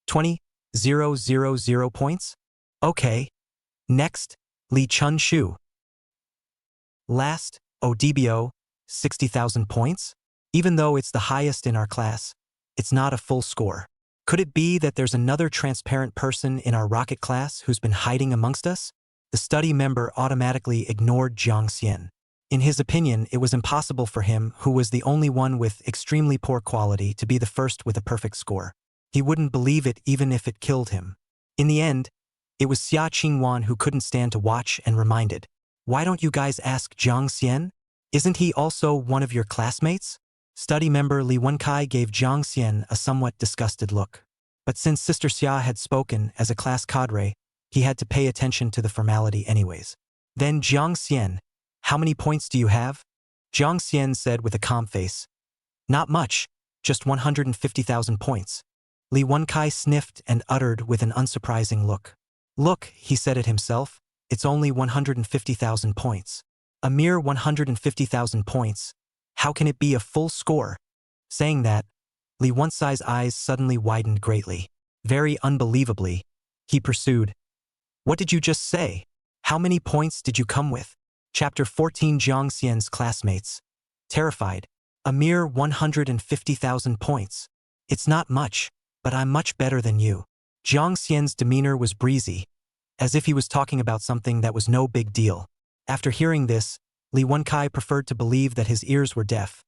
20,000 points? Okay. Next, Li Chun Shu. Last, Odbo, 60,000 points? Even though it's the highest in our class, it's not a full score. Could it be that there's another transparent person in our rocket class who's been hiding amongst us? The study member automatically ignored Jiang Xian. In his opinion, it was impossible for him, who was the only one with extremely poor quality, to be the first with a perfect score. He wouldn't believe it even if it killed him. In the end, it was Xia Qingwan who couldn't stand to watch and reminded, "Why don't you guys ask Jiang Xian? Isn't he also one of your classmates?" Study member Li Wenkai gave Jiang Xian a somewhat disgusted look. But since Sister Xia had spoken as a class cadre, he had to pay attention to the formality anyways. Then Jiang Xian, how many points do you have? Jiang Xian said with a calm face. Not much, just 150,000 points. Li Wenkai sniffed and uttered with an unsurprising look. Look, he said it himself, it's only 150,000 points. A mere 150,000 points. How can it be a full score? Saying that, Li Wenkai's eyes suddenly widened greatly. Very unbelievably, he pursued. What did you just say? How many points did you come with? Chapter 14. Jiang Xian's classmates. Terrified. A mere 150,000 points. It's not much, but I'm much better than you. Jiang Xian's demeanor was breezy, as if he was talking about something that was no big deal. After hearing this, Li Wenkai preferred to believe that his ears were deaf,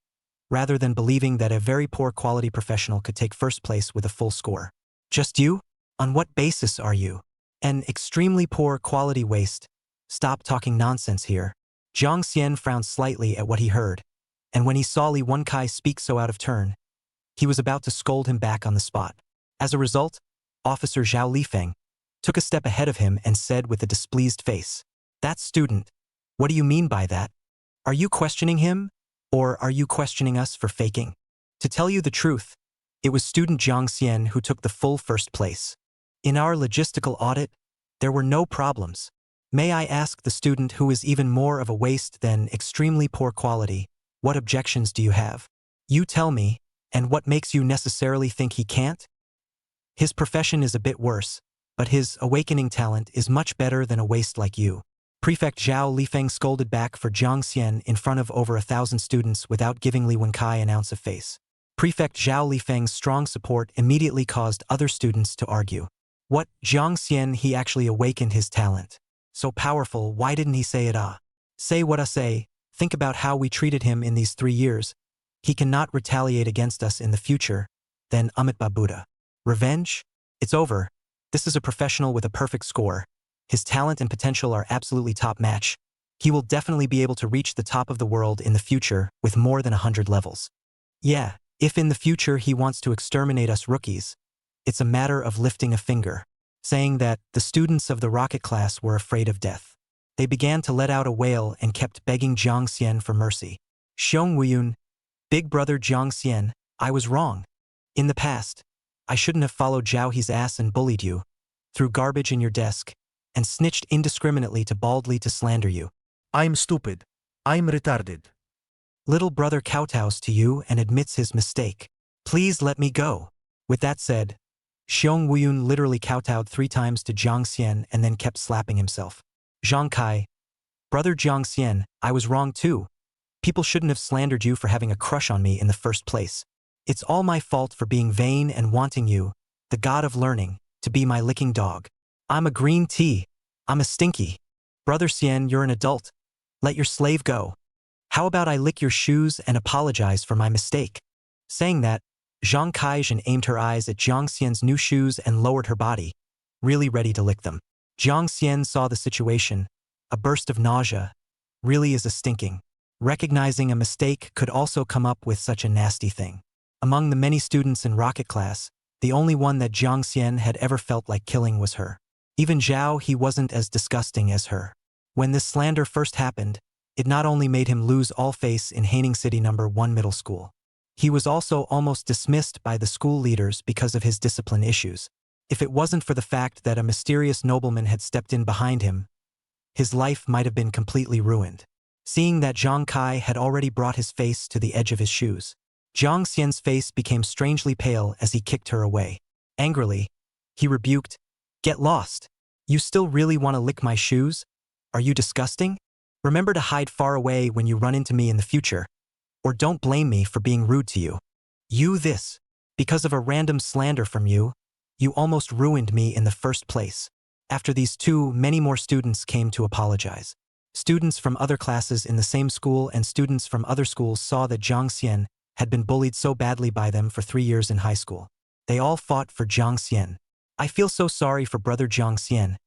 rather than believing that a very poor quality professional could take first place with a full score. Just you? On what basis are you? An extremely poor quality waste. Stop talking nonsense here. Jiang Xian frowned slightly at what he heard, and when he saw Li Wenkai speak so out of turn, he was about to scold him back on the spot. As a result, Officer Zhao Lifeng took a step ahead of him and said with a displeased face, "That student, what do you mean by that? Are you questioning him, or are you questioning us for faking?" To tell you the truth, it was student Jiang Xian who took the full first place. In our logistical audit, there were no problems. May I ask the student who is even more of a waste than extremely poor quality, what objections do you have? You tell me, and what makes you necessarily think he can't? His profession is a bit worse, but his awakening talent is much better than a waste like you. Prefect Zhao Lifeng scolded back for Jiang Xian in front of over 1,000 students without giving Li Wenkai an ounce of face. Prefect Zhao Lifeng's strong support immediately caused other students to argue. What, Jiang Xian, he actually awakened his talent. So powerful, why didn't he say it? Say what I say, think about how we treated him in these 3 years. He cannot retaliate against us in the future. Then Amitabha Buddha. Revenge? It's over. This is a professional with a perfect score. His talent and potential are absolutely top-match. He will definitely be able to reach the top of the world in the future with more than 100 levels. Yeah, if in the future he wants to exterminate us rookies, it's a matter of lifting a finger. Saying that, the students of the rocket class were afraid of death. They began to let out a wail and kept begging Jiang Xian for mercy. Xiong Wuyun, big brother Jiang Xian, I was wrong. In the past, I shouldn't have followed Zhao He's ass and bullied you, threw garbage in your desk, and snitched indiscriminately to baldly to slander you. I'm stupid. I'm retarded. Little brother kowtows to you and admits his mistake. Please let me go. With that said, Xiong Wuyun literally kowtowed 3 times to Jiang Xian and then kept slapping himself. Zhang Kai, brother Jiang Xian, I was wrong too. People shouldn't have slandered you for having a crush on me in the first place. It's all my fault for being vain and wanting you, the god of learning, to be my licking dog. I'm a green tea. I'm a stinky. Brother Xian, you're an adult. Let your slave go. How about I lick your shoes and apologize for my mistake? Saying that, Zhang Kaijin aimed her eyes at Jiang Xian's new shoes and lowered her body, really ready to lick them. Jiang Xian saw the situation. A burst of nausea really is a stinking. Recognizing a mistake could also come up with such a nasty thing. Among the many students in rocket class, the only one that Jiang Xian had ever felt like killing was her. Even Zhao, he wasn't as disgusting as her. When this slander first happened, it not only made him lose all face in Haining City No. 1 middle school. He was also almost dismissed by the school leaders because of his discipline issues. If it wasn't for the fact that a mysterious nobleman had stepped in behind him, his life might have been completely ruined. Seeing that Zhang Kai had already brought his face to the edge of his shoes, Jiang Xian's face became strangely pale as he kicked her away. Angrily, he rebuked, "Get lost. You still really want to lick my shoes? Are you disgusting? Remember to hide far away when you run into me in the future, or don't blame me for being rude to you. Because of a random slander from you, you almost ruined me in the first place." After these two, many more students came to apologize. Students from other classes in the same school and students from other schools saw that Jiang Xian had been bullied so badly by them for 3 years in high school. They all fought for Jiang Xian. "I feel so sorry for brother Jiang Xian.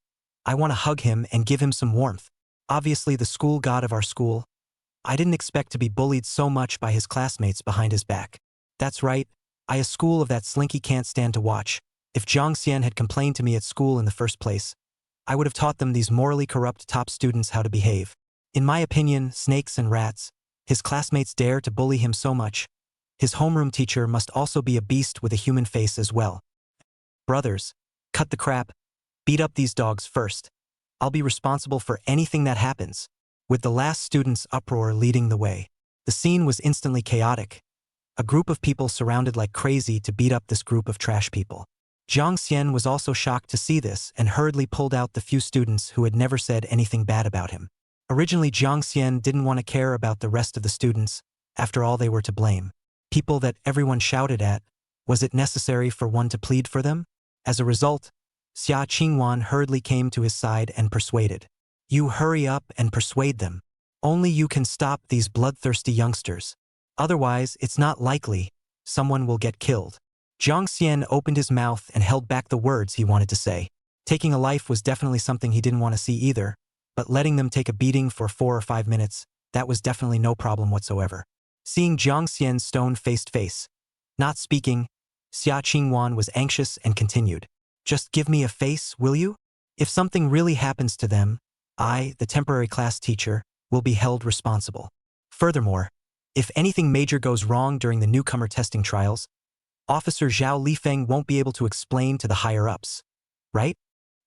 I want to hug him and give him some warmth. Obviously the school god of our school. I didn't expect to be bullied so much by his classmates behind his back. That's right, a school of that slinky can't stand to watch. If Jiang Xian had complained to me at school in the first place, I would have taught them these morally corrupt top students how to behave. In my opinion, snakes and rats, his classmates dare to bully him so much. His homeroom teacher must also be a beast with a human face as well. Brothers, cut the crap. Beat up these dogs first. I'll be responsible for anything that happens." With the last student's uproar leading the way, the scene was instantly chaotic. A group of people surrounded like crazy to beat up this group of trash people. Jiang Xian was also shocked to see this and hurriedly pulled out the few students who had never said anything bad about him. Originally, Jiang Xian didn't want to care about the rest of the students. After all, they were to blame. People that everyone shouted at, was it necessary for one to plead for them? As a result, Xia Qingwan hurriedly came to his side and persuaded. "You hurry up and persuade them. Only you can stop these bloodthirsty youngsters. Otherwise, it's not likely someone will get killed." Jiang Xian opened his mouth and held back the words he wanted to say. Taking a life was definitely something he didn't want to see either, but letting them take a beating for 4 or 5 minutes, that was definitely no problem whatsoever. Seeing Jiang Xian's stone-faced face, not speaking, Xia Qingwan was anxious and continued. "Just give me a face, will you? If something really happens to them, I, the temporary class teacher, will be held responsible. Furthermore, if anything major goes wrong during the newcomer testing trials, Officer Zhao Lifeng won't be able to explain to the higher-ups, right?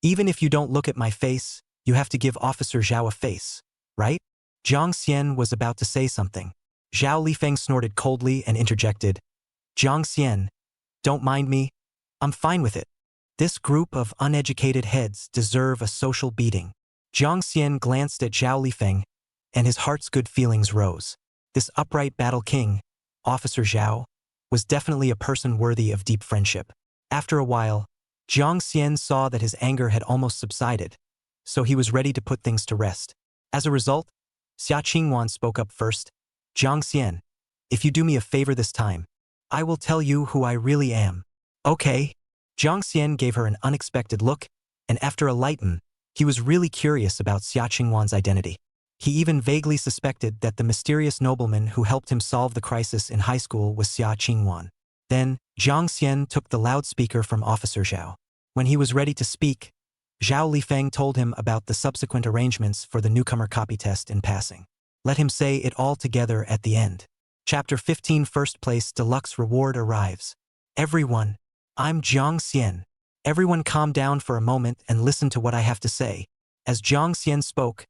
Even if you don't look at my face, you have to give Officer Zhao a face, right?" Jiang Xian was about to say something. Zhao Lifeng snorted coldly and interjected, "Jiang Xian, don't mind me. I'm fine with it. This group of uneducated heads deserve a social beating." Jiang Xian glanced at Zhao Lifeng, and his heart's good feelings rose. This upright battle king, Officer Zhao, was definitely a person worthy of deep friendship. After a while, Jiang Xian saw that his anger had almost subsided, so he was ready to put things to rest. As a result, Xia Qingwan spoke up first. "Jiang Xian, if you do me a favor this time, I will tell you who I really am." "Okay." Jiang Xian gave her an unexpected look, and after a light he was really curious about Xia Qingwan's identity. He even vaguely suspected that the mysterious nobleman who helped him solve the crisis in high school was Xia Qingwan. Then, Jiang Xian took the loudspeaker from Officer Zhao. When he was ready to speak, Zhao Lifeng told him about the subsequent arrangements for the newcomer copy test in passing. Let him say it all together at the end. Chapter 15 First Place Deluxe Reward arrives. "Everyone, I'm Jiang Xian. Everyone calm down for a moment and listen to what I have to say." As Jiang Xian spoke,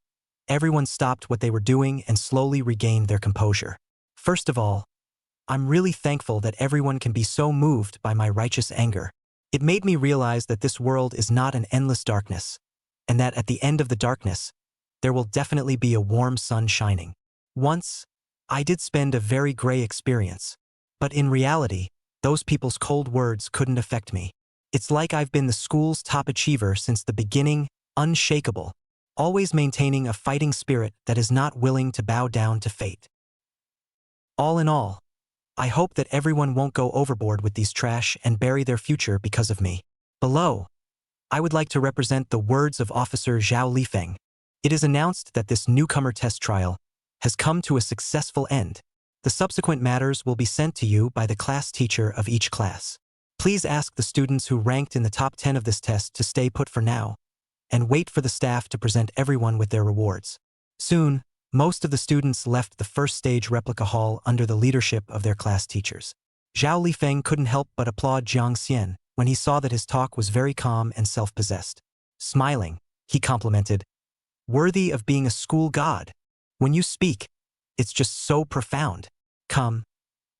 everyone stopped what they were doing and slowly regained their composure. "First of all, I'm really thankful that everyone can be so moved by my righteous anger. It made me realize that this world is not an endless darkness, and that at the end of the darkness, there will definitely be a warm sun shining. Once, I did spend a very gray experience, but in reality, those people's cold words couldn't affect me. It's like I've been the school's top achiever since the beginning, unshakable, always maintaining a fighting spirit that is not willing to bow down to fate. All in all, I hope that everyone won't go overboard with these trash and bury their future because of me. Below, I would like to represent the words of Officer Zhao Lifeng. It is announced that this newcomer test trial has come to a successful end. The subsequent matters will be sent to you by the class teacher of each class. Please ask the students who ranked in the top 10 of this test to stay put for now, and wait for the staff to present everyone with their rewards. Soon, most of the students left the first stage replica hall under the leadership of their class teachers. Zhao Lifeng couldn't help but applaud Jiang Xian when he saw that his talk was very calm and self-possessed. Smiling, he complimented, "Worthy of being a school god. When you speak, it's just so profound. Come,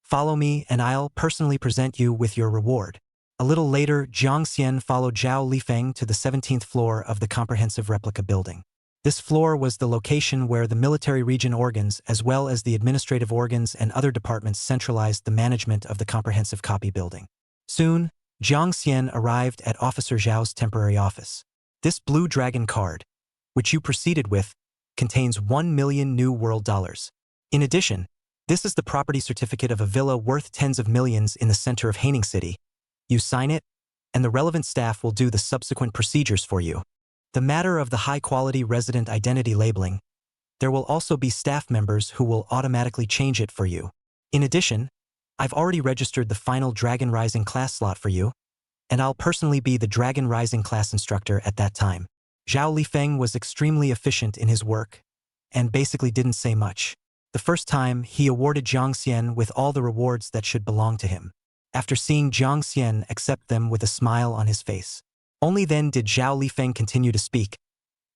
follow me and I'll personally present you with your reward." A little later, Jiang Xian followed Zhao Lifeng to the 17th floor of the comprehensive replica building. This floor was the location where the military region organs as well as the administrative organs and other departments centralized the management of the comprehensive copy building. Soon, Jiang Xian arrived at Officer Zhao's temporary office. This blue dragon card, which you proceeded with, contains 1 million new world dollars. In addition, this is the property certificate of a villa worth tens of millions in the center of Haining City. You sign it, and the relevant staff will do the subsequent procedures for you. The matter of the high-quality resident identity labeling, there will also be staff members who will automatically change it for you. In addition, I've already registered the final Dragon Rising class slot for you, and I'll personally be the Dragon Rising class instructor at that time. Zhao Lifeng was extremely efficient in his work, and basically didn't say much. The first time, he awarded Jiang Xian with all the rewards that should belong to him. After seeing Jiang Xian accept them with a smile on his face. Only then did Zhao Lifeng continue to speak.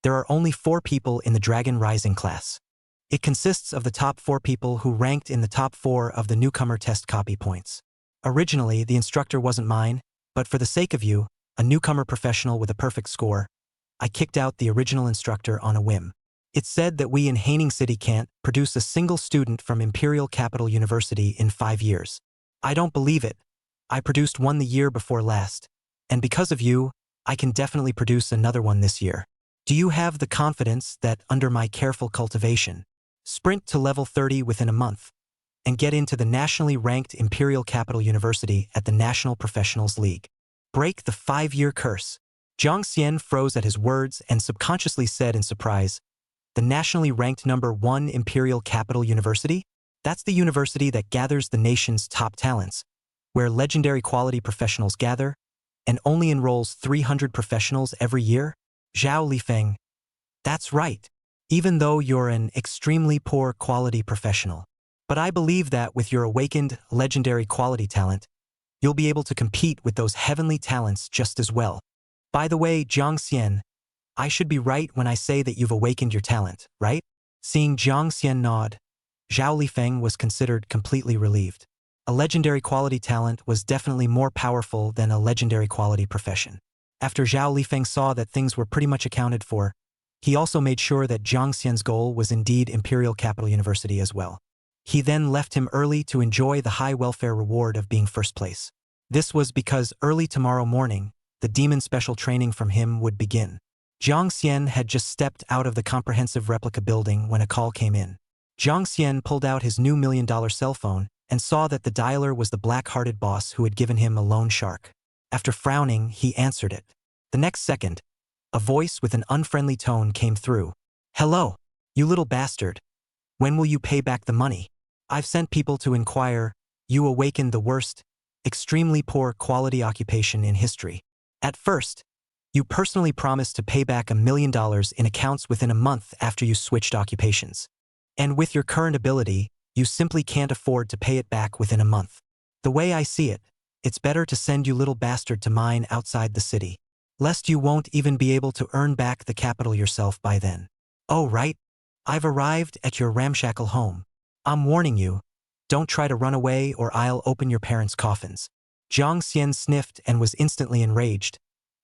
There are only 4 people in the Dragon Rising class. It consists of the top 4 people who ranked in the top 4 of the newcomer test copy points. Originally, the instructor wasn't mine, but for the sake of you, a newcomer professional with a perfect score, I kicked out the original instructor on a whim. It's said that we in Haining City can't produce a single student from Imperial Capital University in 5 years. I don't believe it. I produced one the year before last, and because of you, I can definitely produce another one this year. Do you have the confidence that, under my careful cultivation, sprint to level 30 within a month, and get into the nationally ranked Imperial Capital University at the National Professionals League? Break the 5-year curse. Jiang Xian froze at his words and subconsciously said in surprise, "The nationally ranked #1 Imperial Capital University? That's the university that gathers the nation's top talents, where legendary quality professionals gather, and only enrolls 300 professionals every year?" Zhao Lifeng, "That's right, even though you're an extremely poor quality professional. But I believe that with your awakened, legendary quality talent, you'll be able to compete with those heavenly talents just as well. By the way, Jiang Xian, I should be right when I say that you've awakened your talent, right?" Seeing Jiang Xian nod, Zhao Lifeng was considered completely relieved. A legendary quality talent was definitely more powerful than a legendary quality profession. After Zhao Lifeng saw that things were pretty much accounted for, he also made sure that Jiang Xian's goal was indeed Imperial Capital University as well. He then left him early to enjoy the high welfare reward of being first place. This was because early tomorrow morning, the demon special training from him would begin. Jiang Xian had just stepped out of the comprehensive replica building when a call came in. Jiang Xian pulled out his new $1 million cell phone and saw that the dialer was the black-hearted boss who had given him a loan shark. After frowning, he answered it. The next second, a voice with an unfriendly tone came through. "Hello, you little bastard. When will you pay back the money? I've sent people to inquire. You awakened the worst, extremely poor quality occupation in history. At first, you personally promised to pay back $1 million in accounts within a month after you switched occupations. And with your current ability, you simply can't afford to pay it back within a month. The way I see it, it's better to send you little bastard to mine outside the city, lest you won't even be able to earn back the capital yourself by then. Oh right, I've arrived at your ramshackle home. I'm warning you, don't try to run away or I'll open your parents' coffins." Jiang Xian sniffed and was instantly enraged,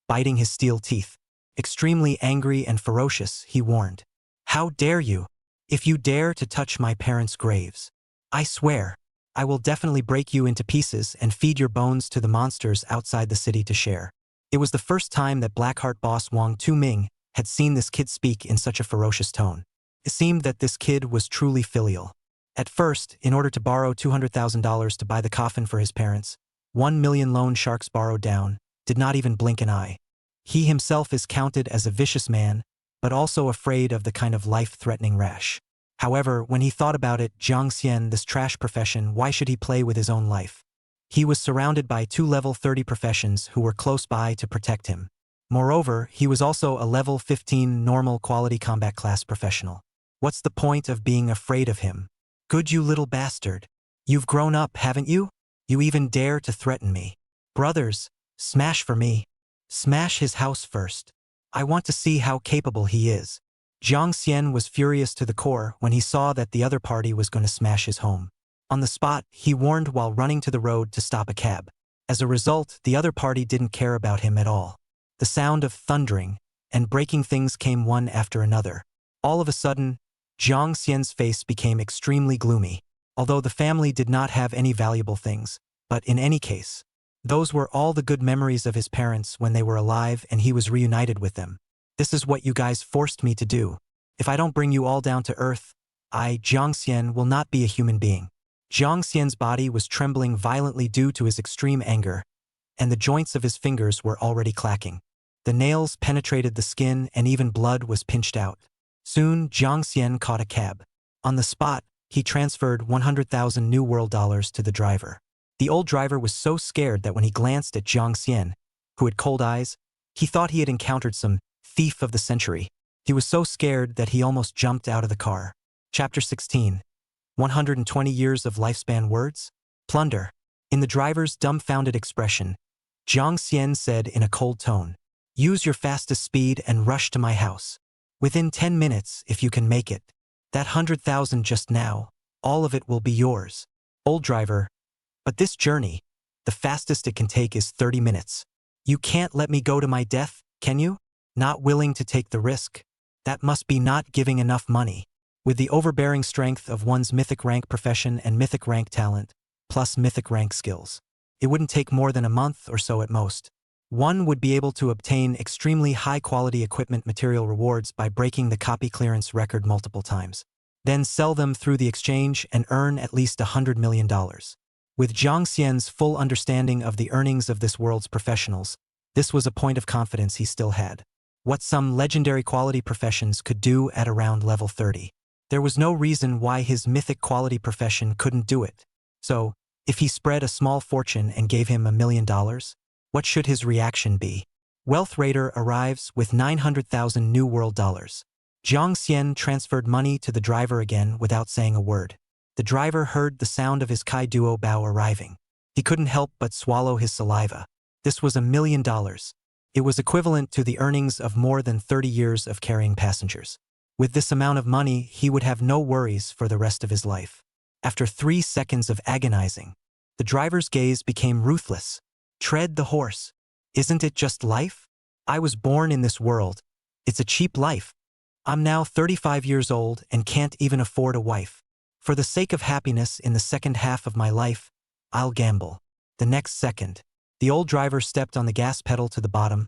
biting his steel teeth. Extremely angry and ferocious, he warned. "How dare you? If you dare to touch my parents' graves, I swear, I will definitely break you into pieces and feed your bones to the monsters outside the city to share." It was the first time that Blackheart boss Wang Tu-ming had seen this kid speak in such a ferocious tone. It seemed that this kid was truly filial. At first, in order to borrow $200,000 to buy the coffin for his parents, 1 million loan sharks borrowed down, did not even blink an eye. He himself is counted as a vicious man, but also afraid of the kind of life-threatening rash. However, when he thought about it, Jiang Xian, this trash profession, why should he play with his own life? He was surrounded by 2 level 30 professions who were close by to protect him. Moreover, he was also a level 15 normal quality combat class professional. What's the point of being afraid of him? Good, you little bastard. You've grown up, haven't you? You even dare to threaten me. Brothers, smash for me. Smash his house first. I want to see how capable he is. Jiang Xian was furious to the core when he saw that the other party was going to smash his home. On the spot, he warned while running to the road to stop a cab. As a result, the other party didn't care about him at all. The sound of thundering and breaking things came one after another. All of a sudden, Jiang Xian's face became extremely gloomy. Although the family did not have any valuable things, but in any case, those were all the good memories of his parents when they were alive and he was reunited with them. This is what you guys forced me to do. If I don't bring you all down to earth, I, Jiang Xian, will not be a human being. Jiang Xian's body was trembling violently due to his extreme anger, and the joints of his fingers were already clacking. The nails penetrated the skin and even blood was pinched out. Soon, Jiang Xian caught a cab. On the spot, he transferred 100,000 New World dollars to the driver. The old driver was so scared that when he glanced at Jiang Xian, who had cold eyes, he thought he had encountered some thief of the century. He was so scared that he almost jumped out of the car. Chapter 16. 120 years of lifespan words? Plunder. In the driver's dumbfounded expression, Jiang Xian said in a cold tone, "Use your fastest speed and rush to my house. Within 10 minutes, if you can make it. That 100,000 just now, all of it will be yours." Old driver. But this journey, the fastest it can take is 30 minutes. You can't let me go to my death, can you? Not willing to take the risk. That must be not giving enough money. With the overbearing strength of one's mythic rank profession and mythic rank talent, plus mythic rank skills, it wouldn't take more than a month or so at most. One would be able to obtain extremely high-quality equipment material rewards by breaking the copy clearance record multiple times. Then sell them through the exchange and earn at least $100 million. With Jiang Xian's full understanding of the earnings of this world's professionals, this was a point of confidence he still had. What some legendary quality professions could do at around level 30. There was no reason why his mythic quality profession couldn't do it. So, if he spread a small fortune and gave him $1 million, what should his reaction be? Wealth Raider arrives with 900,000 New World dollars. Jiang Xian transferred money to the driver again without saying a word. The driver heard the sound of his Kai Duo Bao arriving. He couldn't help but swallow his saliva. This was $1 million. It was equivalent to the earnings of more than 30 years of carrying passengers. With this amount of money, he would have no worries for the rest of his life. After 3 seconds of agonizing, the driver's gaze became ruthless. Tread the horse. Isn't it just life? I was born in this world. It's a cheap life. I'm now 35 years old and can't even afford a wife. For the sake of happiness in the second half of my life, I'll gamble. The next second, the old driver stepped on the gas pedal to the bottom,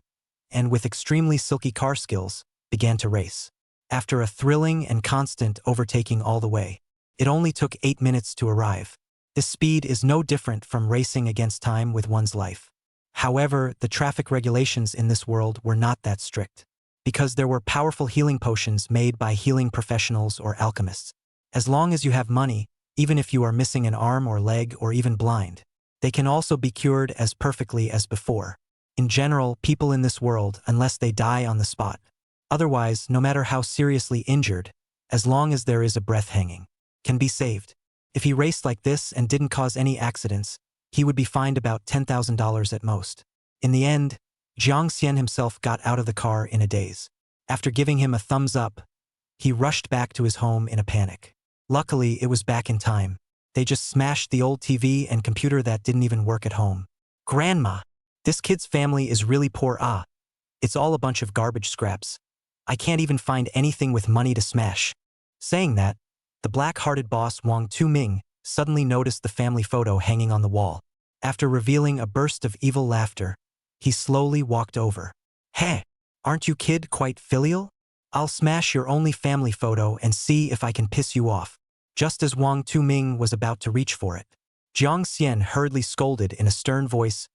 and with extremely silky car skills, began to race. After a thrilling and constant overtaking all the way, it only took 8 minutes to arrive. This speed is no different from racing against time with one's life. However, the traffic regulations in this world were not that strict, because there were powerful healing potions made by healing professionals or alchemists. As long as you have money, even if you are missing an arm or leg or even blind, they can also be cured as perfectly as before. In general, people in this world, unless they die on the spot. Otherwise, no matter how seriously injured, as long as there is a breath hanging, can be saved. If he raced like this and didn't cause any accidents, he would be fined about $10,000 at most. In the end, Jiang Xian himself got out of the car in a daze. After giving him a thumbs up, he rushed back to his home in a panic. Luckily, it was back in time. They just smashed the old TV and computer that didn't even work at home. Grandma, this kid's family is really poor. It's all a bunch of garbage scraps. I can't even find anything with money to smash. Saying that, the black-hearted boss Wang Tu-ming suddenly noticed the family photo hanging on the wall. After revealing a burst of evil laughter, he slowly walked over. Hey, aren't you kid quite filial? I'll smash your only family photo and see if I can piss you off. Just as Wang Tuming was about to reach for it, Jiang Xian hurriedly scolded in a stern voice,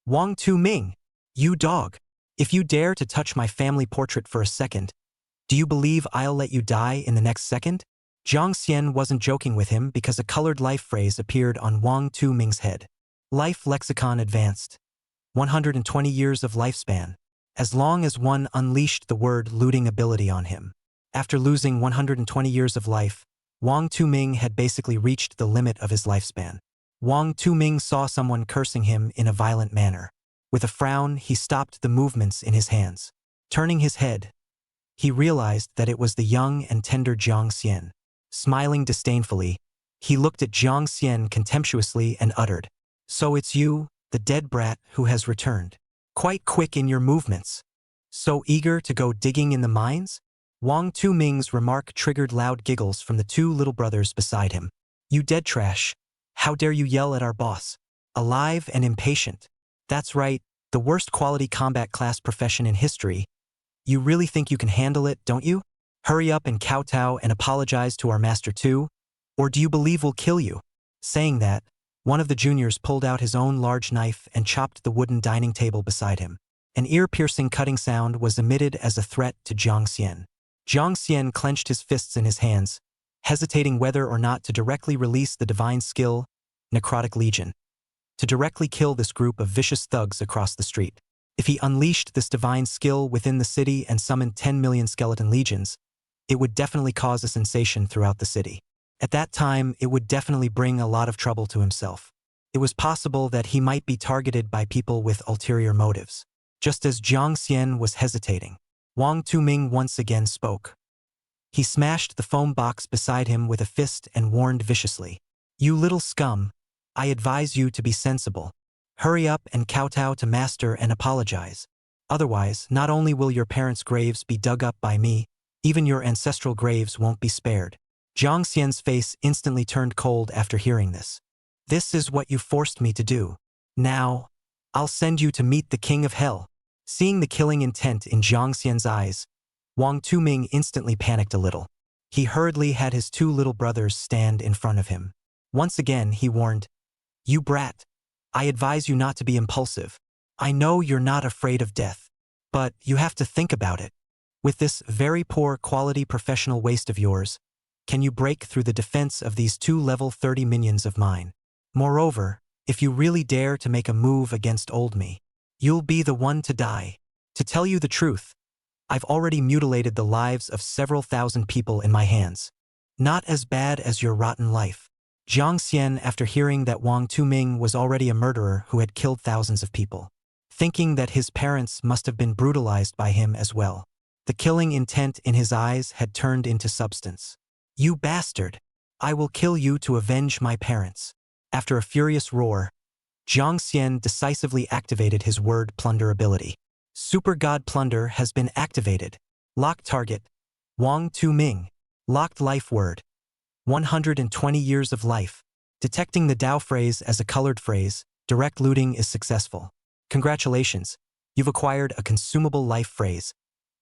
Wang Tuming, you dog! If you dare to touch my family portrait for a second, do you believe I'll let you die in the next second? Jiang Xian wasn't joking with him because a colored life phrase appeared on Wang Tuming's head. Life lexicon advanced. 120 years of lifespan. As long as one unleashed the word looting ability on him. After losing 120 years of life, Wang Tuming had basically reached the limit of his lifespan. Wang Tuming saw someone cursing him in a violent manner. With a frown, he stopped the movements in his hands. Turning his head, he realized that it was the young and tender Jiang Xian. Smiling disdainfully, he looked at Jiang Xian contemptuously and uttered, So it's you, the dead brat, who has returned. Quite quick in your movements. So eager to go digging in the mines? Wang Tuming's remark triggered loud giggles from the two little brothers beside him. You dead trash. How dare you yell at our boss? Alive and impatient. That's right, the worst quality combat class profession in history. You really think you can handle it, don't you? Hurry up and kowtow and apologize to our master too? Or do you believe we'll kill you? Saying that, one of the juniors pulled out his own large knife and chopped the wooden dining table beside him. An ear-piercing cutting sound was emitted as a threat to Jiang Xian. Jiang Xian clenched his fists in his hands, hesitating whether or not to directly release the divine skill, Necrotic Legion, to directly kill this group of vicious thugs across the street. If he unleashed this divine skill within the city and summoned 10 million skeleton legions, it would definitely cause a sensation throughout the city. At that time, it would definitely bring a lot of trouble to himself. It was possible that he might be targeted by people with ulterior motives. Just as Jiang Xian was hesitating, Wang Tuming once again spoke. He smashed the foam box beside him with a fist and warned viciously, You little scum, I advise you to be sensible. Hurry up and kowtow to master and apologize. Otherwise, not only will your parents' graves be dug up by me, even your ancestral graves won't be spared. Jiang Xian's face instantly turned cold after hearing this. This is what you forced me to do. Now, I'll send you to meet the king of hell. Seeing the killing intent in Jiang Xian's eyes, Wang Tuming instantly panicked a little. He hurriedly had his two little brothers stand in front of him. Once again, he warned, You brat, I advise you not to be impulsive. I know you're not afraid of death, but you have to think about it. With this very poor quality professional waste of yours, can you break through the defense of these two level 30 minions of mine? Moreover, if you really dare to make a move against old me, you'll be the one to die. To tell you the truth, I've already mutilated the lives of several thousand people in my hands. Not as bad as your rotten life. Jiang Xian, after hearing that Wang Tuming was already a murderer who had killed thousands of people, thinking that his parents must have been brutalized by him as well. The killing intent in his eyes had turned into substance. You bastard! I will kill you to avenge my parents. After a furious roar, Jiang Xian decisively activated his word Plunder ability. Super God Plunder has been activated. Locked target, Wang Tuming. Locked life word, 120 years of life. Detecting the Dao phrase as a colored phrase, direct looting is successful. Congratulations, you've acquired a consumable life phrase,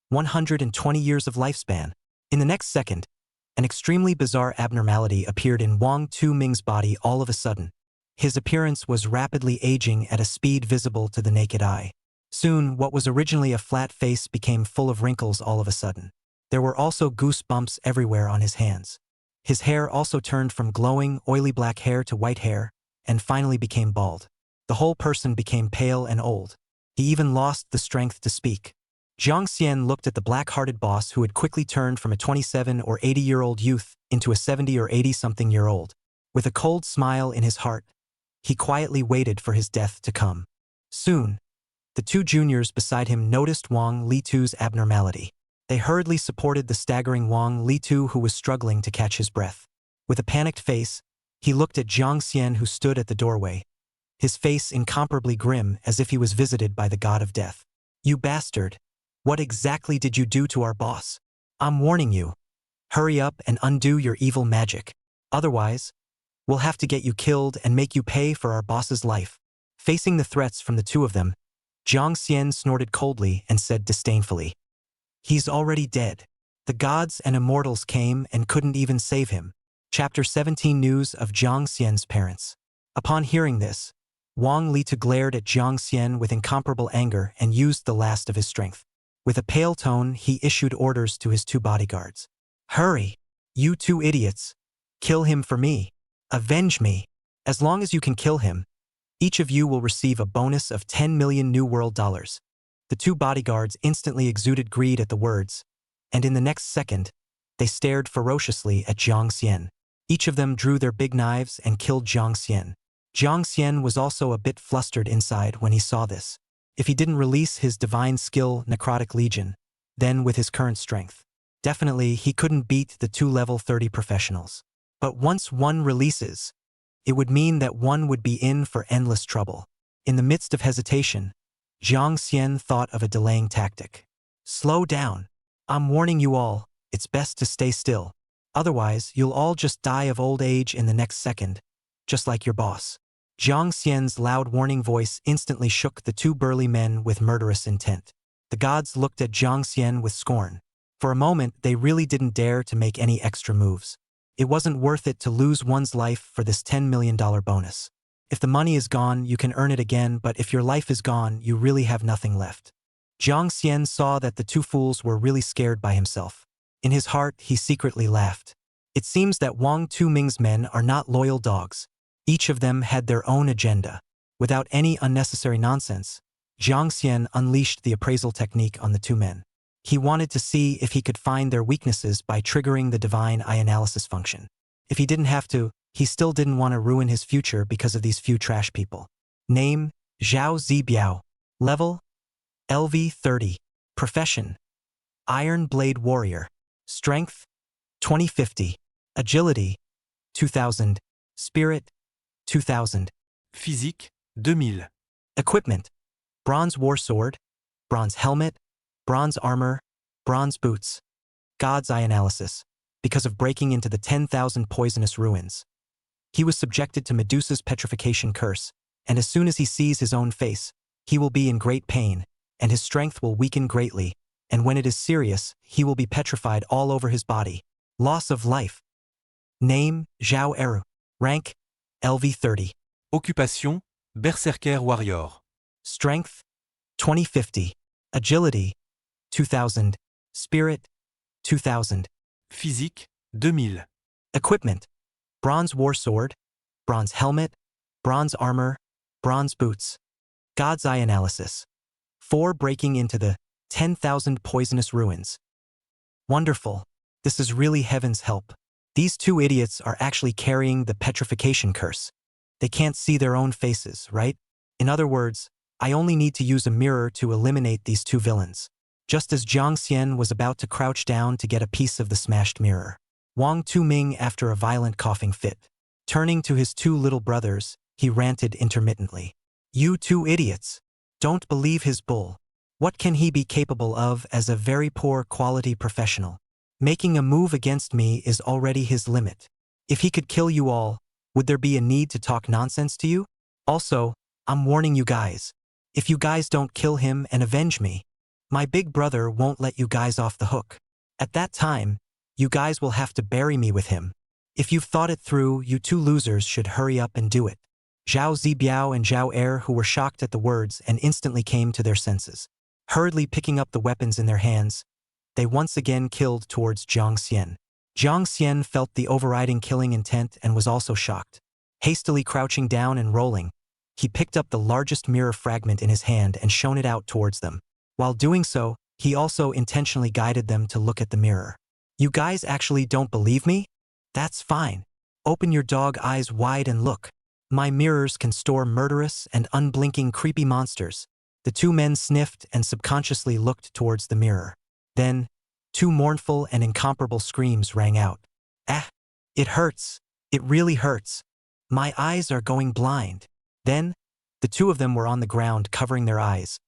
120 years of lifespan. In the next second, an extremely bizarre abnormality appeared in Wang Tuming's body all of a sudden. His appearance was rapidly aging at a speed visible to the naked eye. Soon, what was originally a flat face became full of wrinkles all of a sudden. There were also goosebumps everywhere on his hands. His hair also turned from glowing, oily black hair to white hair, and finally became bald. The whole person became pale and old. He even lost the strength to speak. Jiang Xian looked at the black-hearted boss who had quickly turned from a 27 or 80-year-old youth into a 70 or 80-something-year-old. With a cold smile in his heart, he quietly waited for his death to come. Soon, the two juniors beside him noticed Wang Litu's abnormality. They hurriedly supported the staggering Wang Litu who was struggling to catch his breath. With a panicked face, he looked at Jiang Xian who stood at the doorway, his face incomparably grim as if he was visited by the god of death. You bastard! What exactly did you do to our boss? I'm warning you. Hurry up and undo your evil magic. Otherwise, we'll have to get you killed and make you pay for our boss's life. Facing the threats from the two of them, Jiang Xian snorted coldly and said disdainfully, "He's already dead. The gods and immortals came and couldn't even save him." Chapter 17 News of Jiang Xian's parents. Upon hearing this, Wang Lita glared at Jiang Xian with incomparable anger and used the last of his strength. With a pale tone, he issued orders to his 2 bodyguards. "Hurry! You 2 idiots! Kill him for me! Avenge me! As long as you can kill him, each of you will receive a bonus of 10 million New World dollars." The 2 bodyguards instantly exuded greed at the words, and in the next second, they stared ferociously at Jiang Xian. Each of them drew their big knives and killed Jiang Xian. Jiang Xian was also a bit flustered inside when he saw this. If he didn't release his divine skill Necrotic Legion, then with his current strength, definitely he couldn't beat the 2 level 30 professionals. But once one releases, it would mean that one would be in for endless trouble. In the midst of hesitation, Jiang Xian thought of a delaying tactic. "Slow down. I'm warning you all, it's best to stay still. Otherwise, you'll all just die of old age in the next second, just like your boss." Jiang Xian's loud warning voice instantly shook the 2 burly men with murderous intent. The gods looked at Jiang Xian with scorn. For a moment, they really didn't dare to make any extra moves. It wasn't worth it to lose one's life for this $10 million bonus. If the money is gone, you can earn it again, but if your life is gone, you really have nothing left. Jiang Xian saw that the 2 fools were really scared by himself. In his heart, he secretly laughed. It seems that Wang Tuming's men are not loyal dogs. Each of them had their own agenda. Without any unnecessary nonsense, Jiang Xian unleashed the appraisal technique on the 2 men. He wanted to see if he could find their weaknesses by triggering the divine eye analysis function. If he didn't have to, he still didn't want to ruin his future because of these few trash people. Name, Zhao Zibiao. Level, LV 30. Profession, Iron Blade Warrior. Strength, 2050. Agility, 2000. Spirit, 2000. Physique, 2000. Equipment, Bronze War Sword, Bronze Helmet, Bronze Armor, Bronze Boots. God's Eye Analysis. Because of breaking into the 10,000 poisonous ruins, he was subjected to Medusa's petrification curse, and as soon as he sees his own face, he will be in great pain, and his strength will weaken greatly, and when it is serious, he will be petrified all over his body. Loss of life. Name, Zhao Eru. Rank, LV 30. Occupation, Berserker Warrior. Strength, 2050. Agility, 2000. Spirit, 2000. Physique, 2000. Equipment, Bronze War Sword, Bronze Helmet, Bronze Armor, Bronze Boots. God's Eye Analysis. 4 breaking into the 10,000 poisonous ruins. Wonderful. This is really heaven's help. These 2 idiots are actually carrying the petrification curse. They can't see their own faces, right? In other words, I only need to use a mirror to eliminate these 2 villains. Just as Jiang Xian was about to crouch down to get a piece of the smashed mirror, Wang Tuming, after a violent coughing fit, turning to his 2 little brothers, he ranted intermittently. "You 2 idiots! Don't believe his bull. What can he be capable of as a very poor quality professional? Making a move against me is already his limit. If he could kill you all, would there be a need to talk nonsense to you? Also, I'm warning you guys. If you guys don't kill him and avenge me, my big brother won't let you guys off the hook. At that time, you guys will have to bury me with him. If you've thought it through, you 2 losers should hurry up and do it." Zhao Zibiao and Zhao Er, who were shocked at the words and instantly came to their senses. Hurriedly picking up the weapons in their hands, they once again killed towards Jiang Xian. Jiang Xian felt the overriding killing intent and was also shocked. Hastily crouching down and rolling, he picked up the largest mirror fragment in his hand and shone it out towards them. While doing so, he also intentionally guided them to look at the mirror. "You guys actually don't believe me? That's fine. Open your dog eyes wide and look. My mirrors can store murderous and unblinking creepy monsters." The 2 men sniffed and subconsciously looked towards the mirror. Then, 2 mournful and incomparable screams rang out. "Ah! It hurts! It really hurts! My eyes are going blind!" Then, the 2 of them were on the ground covering their eyes,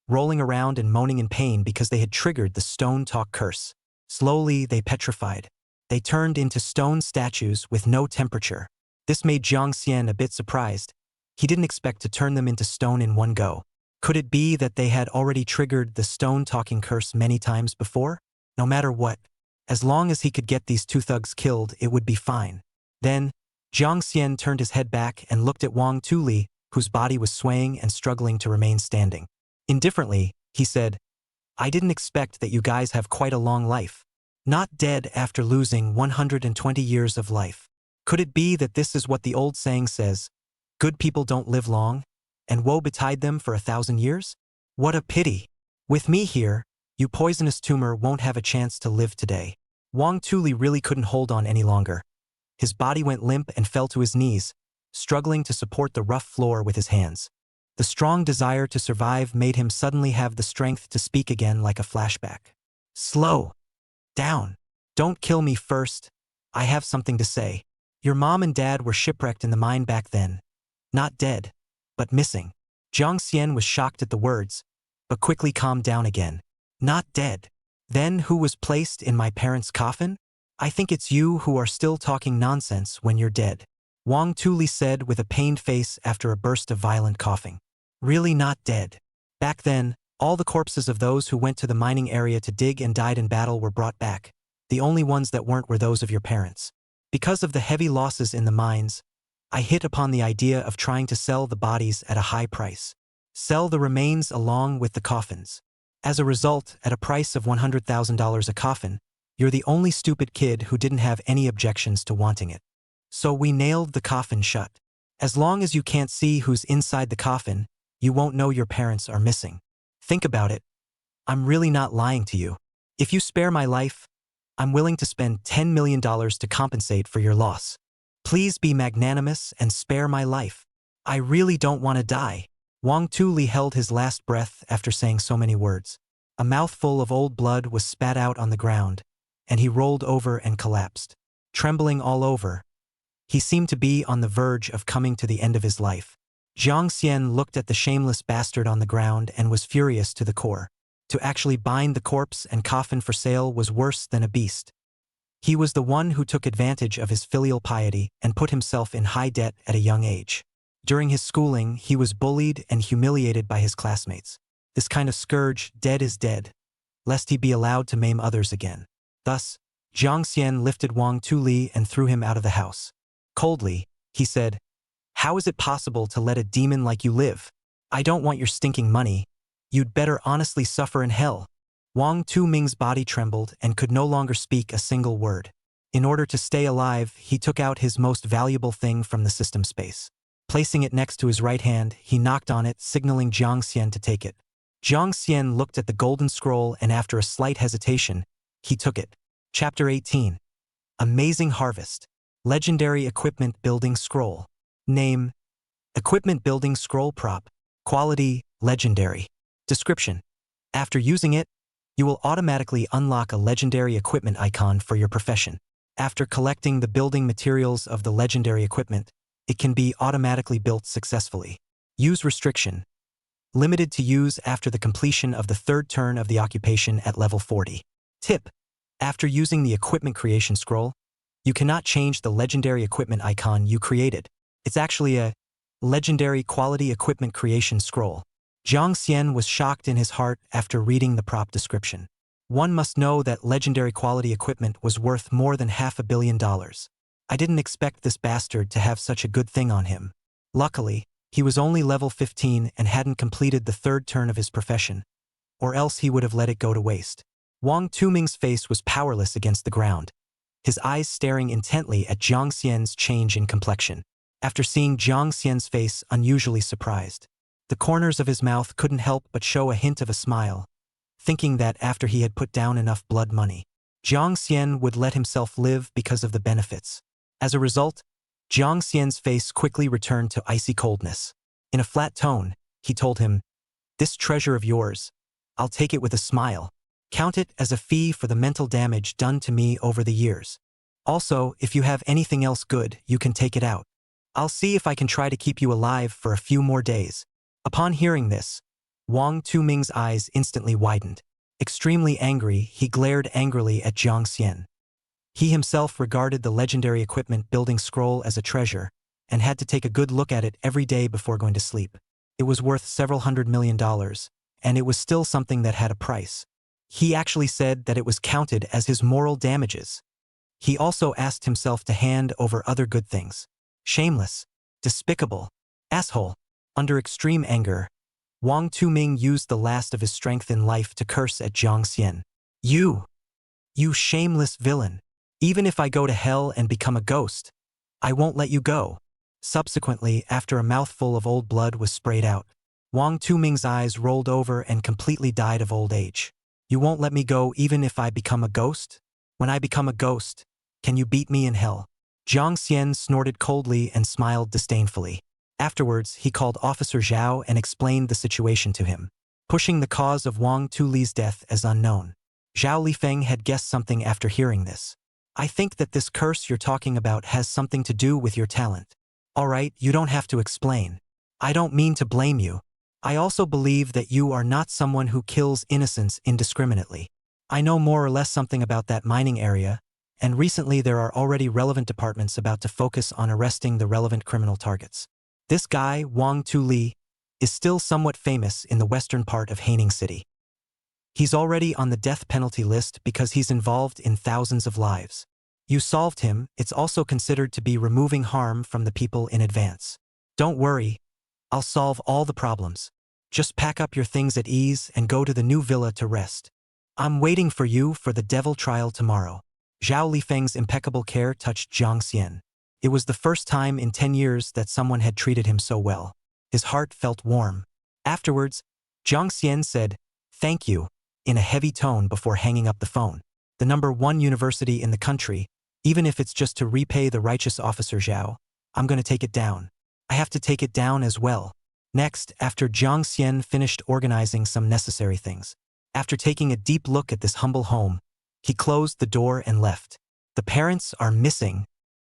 rolling around and moaning in pain because they had triggered the stone talk curse. Slowly, they petrified. They turned into stone statues with no temperature. This made Jiang Xian a bit surprised. He didn't expect to turn them into stone in one go. Could it be that they had already triggered the stone-talking curse many times before? No matter what, as long as he could get these two thugs killed, it would be fine. Then, Jiang Xian turned his head back and looked at Wang Tuli, whose body was swaying and struggling to remain standing. Indifferently, he said, "I didn't expect that you guys have quite a long life. Not dead after losing 120 years of life. Could it be that this is what the old saying says, good people don't live long, and woe betide them for 1,000 years? What a pity. With me here, you poisonous tumor won't have a chance to live today." Wang Tuli really couldn't hold on any longer. His body went limp and fell to his knees, struggling to support the rough floor with his hands. The strong desire to survive made him suddenly have the strength to speak again like a flashback. "Slow down. Don't kill me first. I have something to say. Your mom and dad were shipwrecked in the mine back then. Not dead, but missing." Jiang Xian was shocked at the words, but quickly calmed down again. "Not dead? Then who was placed in my parents' coffin? I think it's you who are still talking nonsense when you're dead," Wang Tuli said with a pained face after a burst of violent coughing. "Really not dead? Back then, all the corpses of those who went to the mining area to dig and died in battle were brought back. The only ones that weren't were those of your parents. Because of the heavy losses in the mines, I hit upon the idea of trying to sell the bodies at a high price. Sell the remains along with the coffins. As a result, at a price of $100,000 a coffin, you're the only stupid kid who didn't have any objections to wanting it. So we nailed the coffin shut. As long as you can't see who's inside the coffin, you won't know your parents are missing. Think about it. I'm really not lying to you. If you spare my life, I'm willing to spend $10 million to compensate for your loss. Please be magnanimous and spare my life. I really don't want to die." Wang Tuli held his last breath after saying so many words. A mouthful of old blood was spat out on the ground, and he rolled over and collapsed. Trembling all over, he seemed to be on the verge of coming to the end of his life. Jiang Xian looked at the shameless bastard on the ground and was furious to the core. To actually bind the corpse and coffin for sale was worse than a beast. He was the one who took advantage of his filial piety and put himself in high debt at a young age. During his schooling, he was bullied and humiliated by his classmates. This kind of scourge, dead is dead, lest he be allowed to maim others again. Thus, Jiang Xian lifted Wang Tuli and threw him out of the house. Coldly, he said, "How is it possible to let a demon like you live? I don't want your stinking money. You'd better honestly suffer in hell." Wang Tuming's body trembled and could no longer speak a single word. In order to stay alive, he took out his most valuable thing from the system space. Placing it next to his right hand, he knocked on it, signaling Jiang Xian to take it. Jiang Xian looked at the golden scroll and after a slight hesitation, he took it. Chapter 18. Amazing Harvest. Legendary Equipment Building Scroll. Name: Equipment Building Scroll Prop. Quality: Legendary. Description: after using it, you will automatically unlock a legendary equipment icon for your profession. After collecting the building materials of the legendary equipment, it can be automatically built successfully. Use restriction: limited to use after the completion of the third turn of the occupation at level 40. Tip: after using the equipment creation scroll, you cannot change the legendary equipment icon you created. It's actually a legendary quality equipment creation scroll. Jiang Xian was shocked in his heart after reading the prop description. One must know that legendary quality equipment was worth more than $500 million. I didn't expect this bastard to have such a good thing on him. Luckily, he was only level 15 and hadn't completed the third turn of his profession, or else he would have let it go to waste. Wang Tuming's face was powerless against the ground, his eyes staring intently at Jiang Xian's change in complexion. After seeing Jiang Xian's face unusually surprised, the corners of his mouth couldn't help but show a hint of a smile, thinking that after he had put down enough blood money, Jiang Xian would let himself live because of the benefits. As a result, Jiang Xian's face quickly returned to icy coldness. In a flat tone, he told him, "This treasure of yours, I'll take it with a smile. Count it as a fee for the mental damage done to me over the years. Also, if you have anything else good, you can take it out. I'll see if I can try to keep you alive for a few more days." Upon hearing this, Wang Tuming's eyes instantly widened. Extremely angry, he glared angrily at Jiang Xian. He himself regarded the legendary equipment building scroll as a treasure and had to take a good look at it every day before going to sleep. It was worth several $100 million, and it was still something that had a price. He actually said that it was counted as his moral damages. He also asked himself to hand over other good things. Shameless, despicable, asshole. Under extreme anger, Wang Tuming used the last of his strength in life to curse at Jiang Xian. You shameless villain. Even if I go to hell and become a ghost, I won't let you go. Subsequently, after a mouthful of old blood was sprayed out, Wang Tuming's eyes rolled over and completely died of old age. You won't let me go even if I become a ghost? When I become a ghost, can you beat me in hell? Jiang Xian snorted coldly and smiled disdainfully. Afterwards, he called Officer Zhao and explained the situation to him, pushing the cause of Wang Tuli's death as unknown. Zhao Lifeng had guessed something after hearing this. I think that this curse you're talking about has something to do with your talent. All right, you don't have to explain. I don't mean to blame you. I also believe that you are not someone who kills innocents indiscriminately. I know more or less something about that mining area, and recently there are already relevant departments about to focus on arresting the relevant criminal targets. This guy, Wang Tuli, is still somewhat famous in the western part of Haining City. He's already on the death penalty list because he's involved in thousands of lives. You solved him, it's also considered to be removing harm from the people in advance. Don't worry, I'll solve all the problems. Just pack up your things at ease and go to the new villa to rest. I'm waiting for you for the devil trial tomorrow. Zhao Lifeng's impeccable care touched Jiang Xian. It was the first time in 10 years that someone had treated him so well. His heart felt warm. Afterwards, Jiang Xian said, "Thank you," in a heavy tone before hanging up the phone. The #1 university in the country, even if it's just to repay the righteous Officer Zhao, I'm going to take it down. I have to take it down as well. Next, after Jiang Xian finished organizing some necessary things, after taking a deep look at this humble home, he closed the door and left. The parents are missing,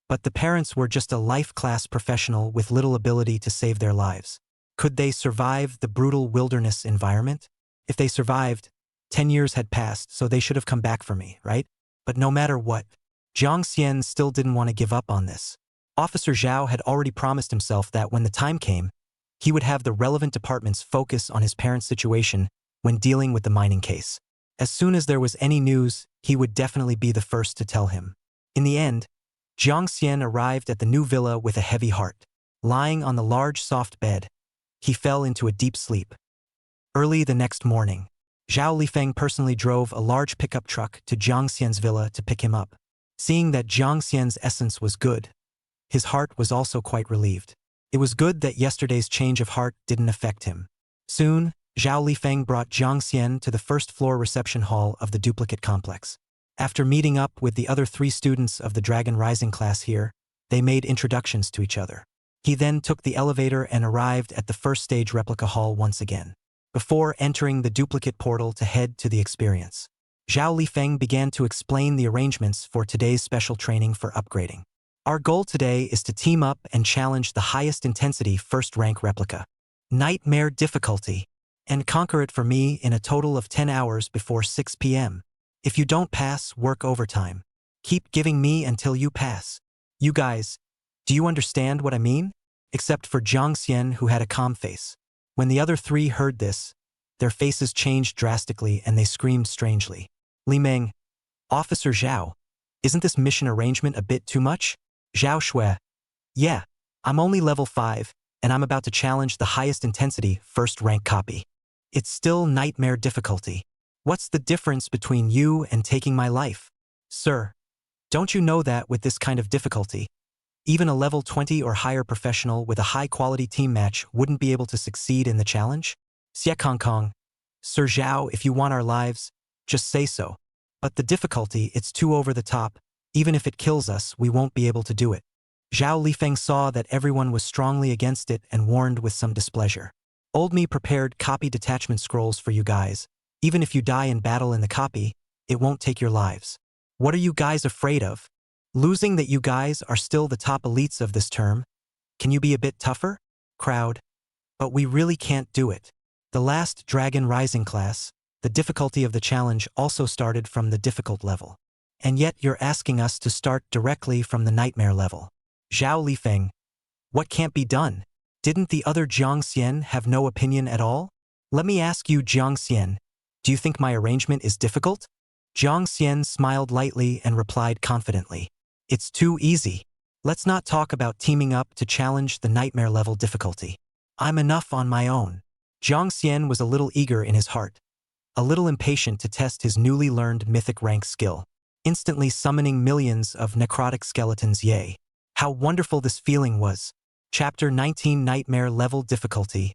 but the parents were just a life class professional with little ability to save their lives. Could they survive the brutal wilderness environment? If they survived, 10 years had passed, so they should have come back for me, right? But no matter what, Jiang Xian still didn't want to give up on this. Officer Zhao had already promised himself that when the time came, he would have the relevant departments focus on his parents' situation when dealing with the mining case. As soon as there was any news, he would definitely be the first to tell him. In the end, Jiang Xian arrived at the new villa with a heavy heart. Lying on the large soft bed, he fell into a deep sleep. Early the next morning, Zhao Lifeng personally drove a large pickup truck to Jiang Xian's villa to pick him up. Seeing that Jiang Xian's essence was good, his heart was also quite relieved. It was good that yesterday's change of heart didn't affect him. Soon, Zhao Lifeng brought Jiang Xian to the first-floor reception hall of the duplicate complex. After meeting up with the other 3 students of the Dragon Rising class here, they made introductions to each other. He then took the elevator and arrived at the first-stage replica hall once again. Before entering the duplicate portal to head to the experience, Zhao Lifeng began to explain the arrangements for today's special training for upgrading. Our goal today is to team up and challenge the highest intensity first-rank replica, Nightmare difficulty, and conquer it for me in a total of 10 hours before 6 p.m. If you don't pass, work overtime. Keep giving me until you pass. You guys, do you understand what I mean? Except for Jiang Xian, who had a calm face. When the other 3 heard this, their faces changed drastically and they screamed strangely. Li Meng, Officer Zhao, isn't this mission arrangement a bit too much? Zhao Shui, yeah, I'm only level 5, and I'm about to challenge the highest intensity first-rank copy. It's still nightmare difficulty. What's the difference between you and taking my life? Sir, don't you know that with this kind of difficulty, even a level 20 or higher professional with a high-quality team match wouldn't be able to succeed in the challenge? Xie Kong Kong, Sir Zhao, if you want our lives, just say so. But the difficulty, it's too over the top. Even if it kills us, we won't be able to do it. Zhao Lifeng saw that everyone was strongly against it and warned with some displeasure. Old Me prepared copy detachment scrolls for you guys. Even if you die in battle in the copy, it won't take your lives. What are you guys afraid of? Losing that you guys are still the top elites of this term? Can you be a bit tougher? Crowd. But we really can't do it. The last Dragon Rising class, the difficulty of the challenge also started from the difficult level. And yet you're asking us to start directly from the nightmare level. Zhao Lifeng, what can't be done? Didn't the other Jiang Xian have no opinion at all? Let me ask you, Jiang Xian, do you think my arrangement is difficult? Jiang Xian smiled lightly and replied confidently. It's too easy. Let's not talk about teaming up to challenge the nightmare level difficulty. I'm enough on my own. Jiang Xian was a little eager in his heart, a little impatient to test his newly learned mythic rank skill, instantly summoning millions of necrotic skeletons. Yay! How wonderful this feeling was. Chapter 19 Nightmare Level Difficulty,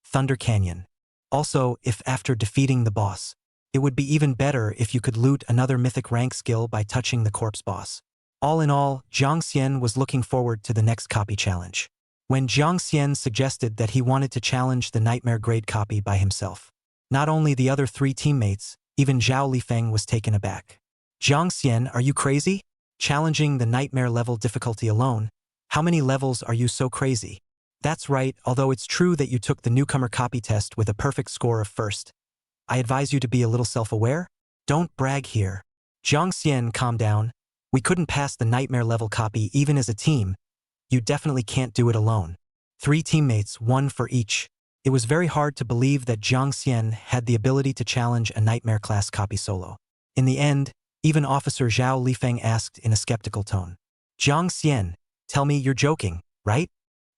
Thunder Canyon. Also, if after defeating the boss, it would be even better if you could loot another mythic rank skill by touching the corpse boss. All in all, Jiang Xian was looking forward to the next copy challenge. When Jiang Xian suggested that he wanted to challenge the nightmare grade copy by himself, not only the other 3 teammates, even Zhao Lifeng was taken aback. Jiang Xian, are you crazy? Challenging the nightmare level difficulty alone? How many levels are you so crazy? That's right, although it's true that you took the newcomer copy test with a perfect score of first. I advise you to be a little self-aware. Don't brag here. Jiang Xian, calm down. We couldn't pass the nightmare level copy even as a team. You definitely can't do it alone. 3 teammates, 1 for each. It was very hard to believe that Jiang Xian had the ability to challenge a nightmare class copy solo. In the end, even Officer Zhao Lifeng asked in a skeptical tone. Jiang Xian, tell me you're joking, right?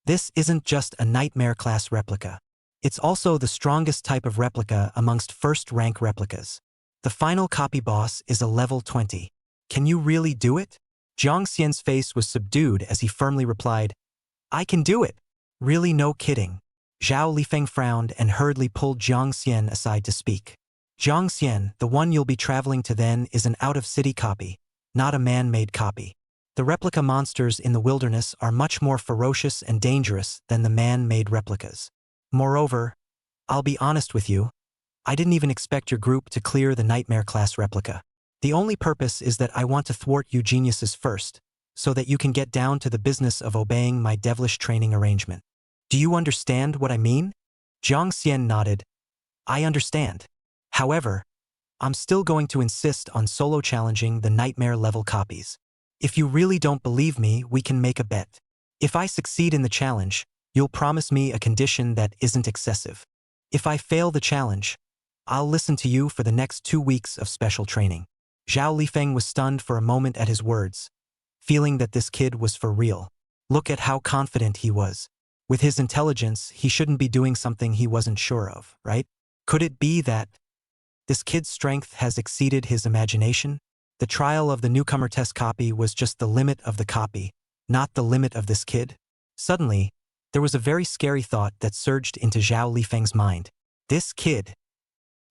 This isn't just a nightmare class replica. It's also the strongest type of replica amongst first-rank replicas. The final copy boss is a level 20. Can you really do it? Jiang Xian's face was subdued as he firmly replied, I can do it. Really, no kidding. Zhao Lifeng frowned and hurriedly pulled Jiang Xian aside to speak. Jiang Xian, the one you'll be traveling to then is an out-of-city copy, not a man-made copy. The replica monsters in the wilderness are much more ferocious and dangerous than the man-made replicas. Moreover, I'll be honest with you, I didn't even expect your group to clear the nightmare class replica. The only purpose is that I want to thwart you geniuses first, so that you can get down to the business of obeying my devilish training arrangement. Do you understand what I mean? Jiang Xian nodded. I understand. However, I'm still going to insist on solo challenging the nightmare level copies. If you really don't believe me, we can make a bet. If I succeed in the challenge, you'll promise me a condition that isn't excessive. If I fail the challenge, I'll listen to you for the next 2 weeks of special training. Zhao Lifeng was stunned for a moment at his words, feeling that this kid was for real. Look at how confident he was. With his intelligence, he shouldn't be doing something he wasn't sure of, right? Could it be that this kid's strength has exceeded his imagination? The trial of the newcomer test copy was just the limit of the copy, not the limit of this kid. Suddenly, there was a very scary thought that surged into Zhao Lifeng's mind. This kid.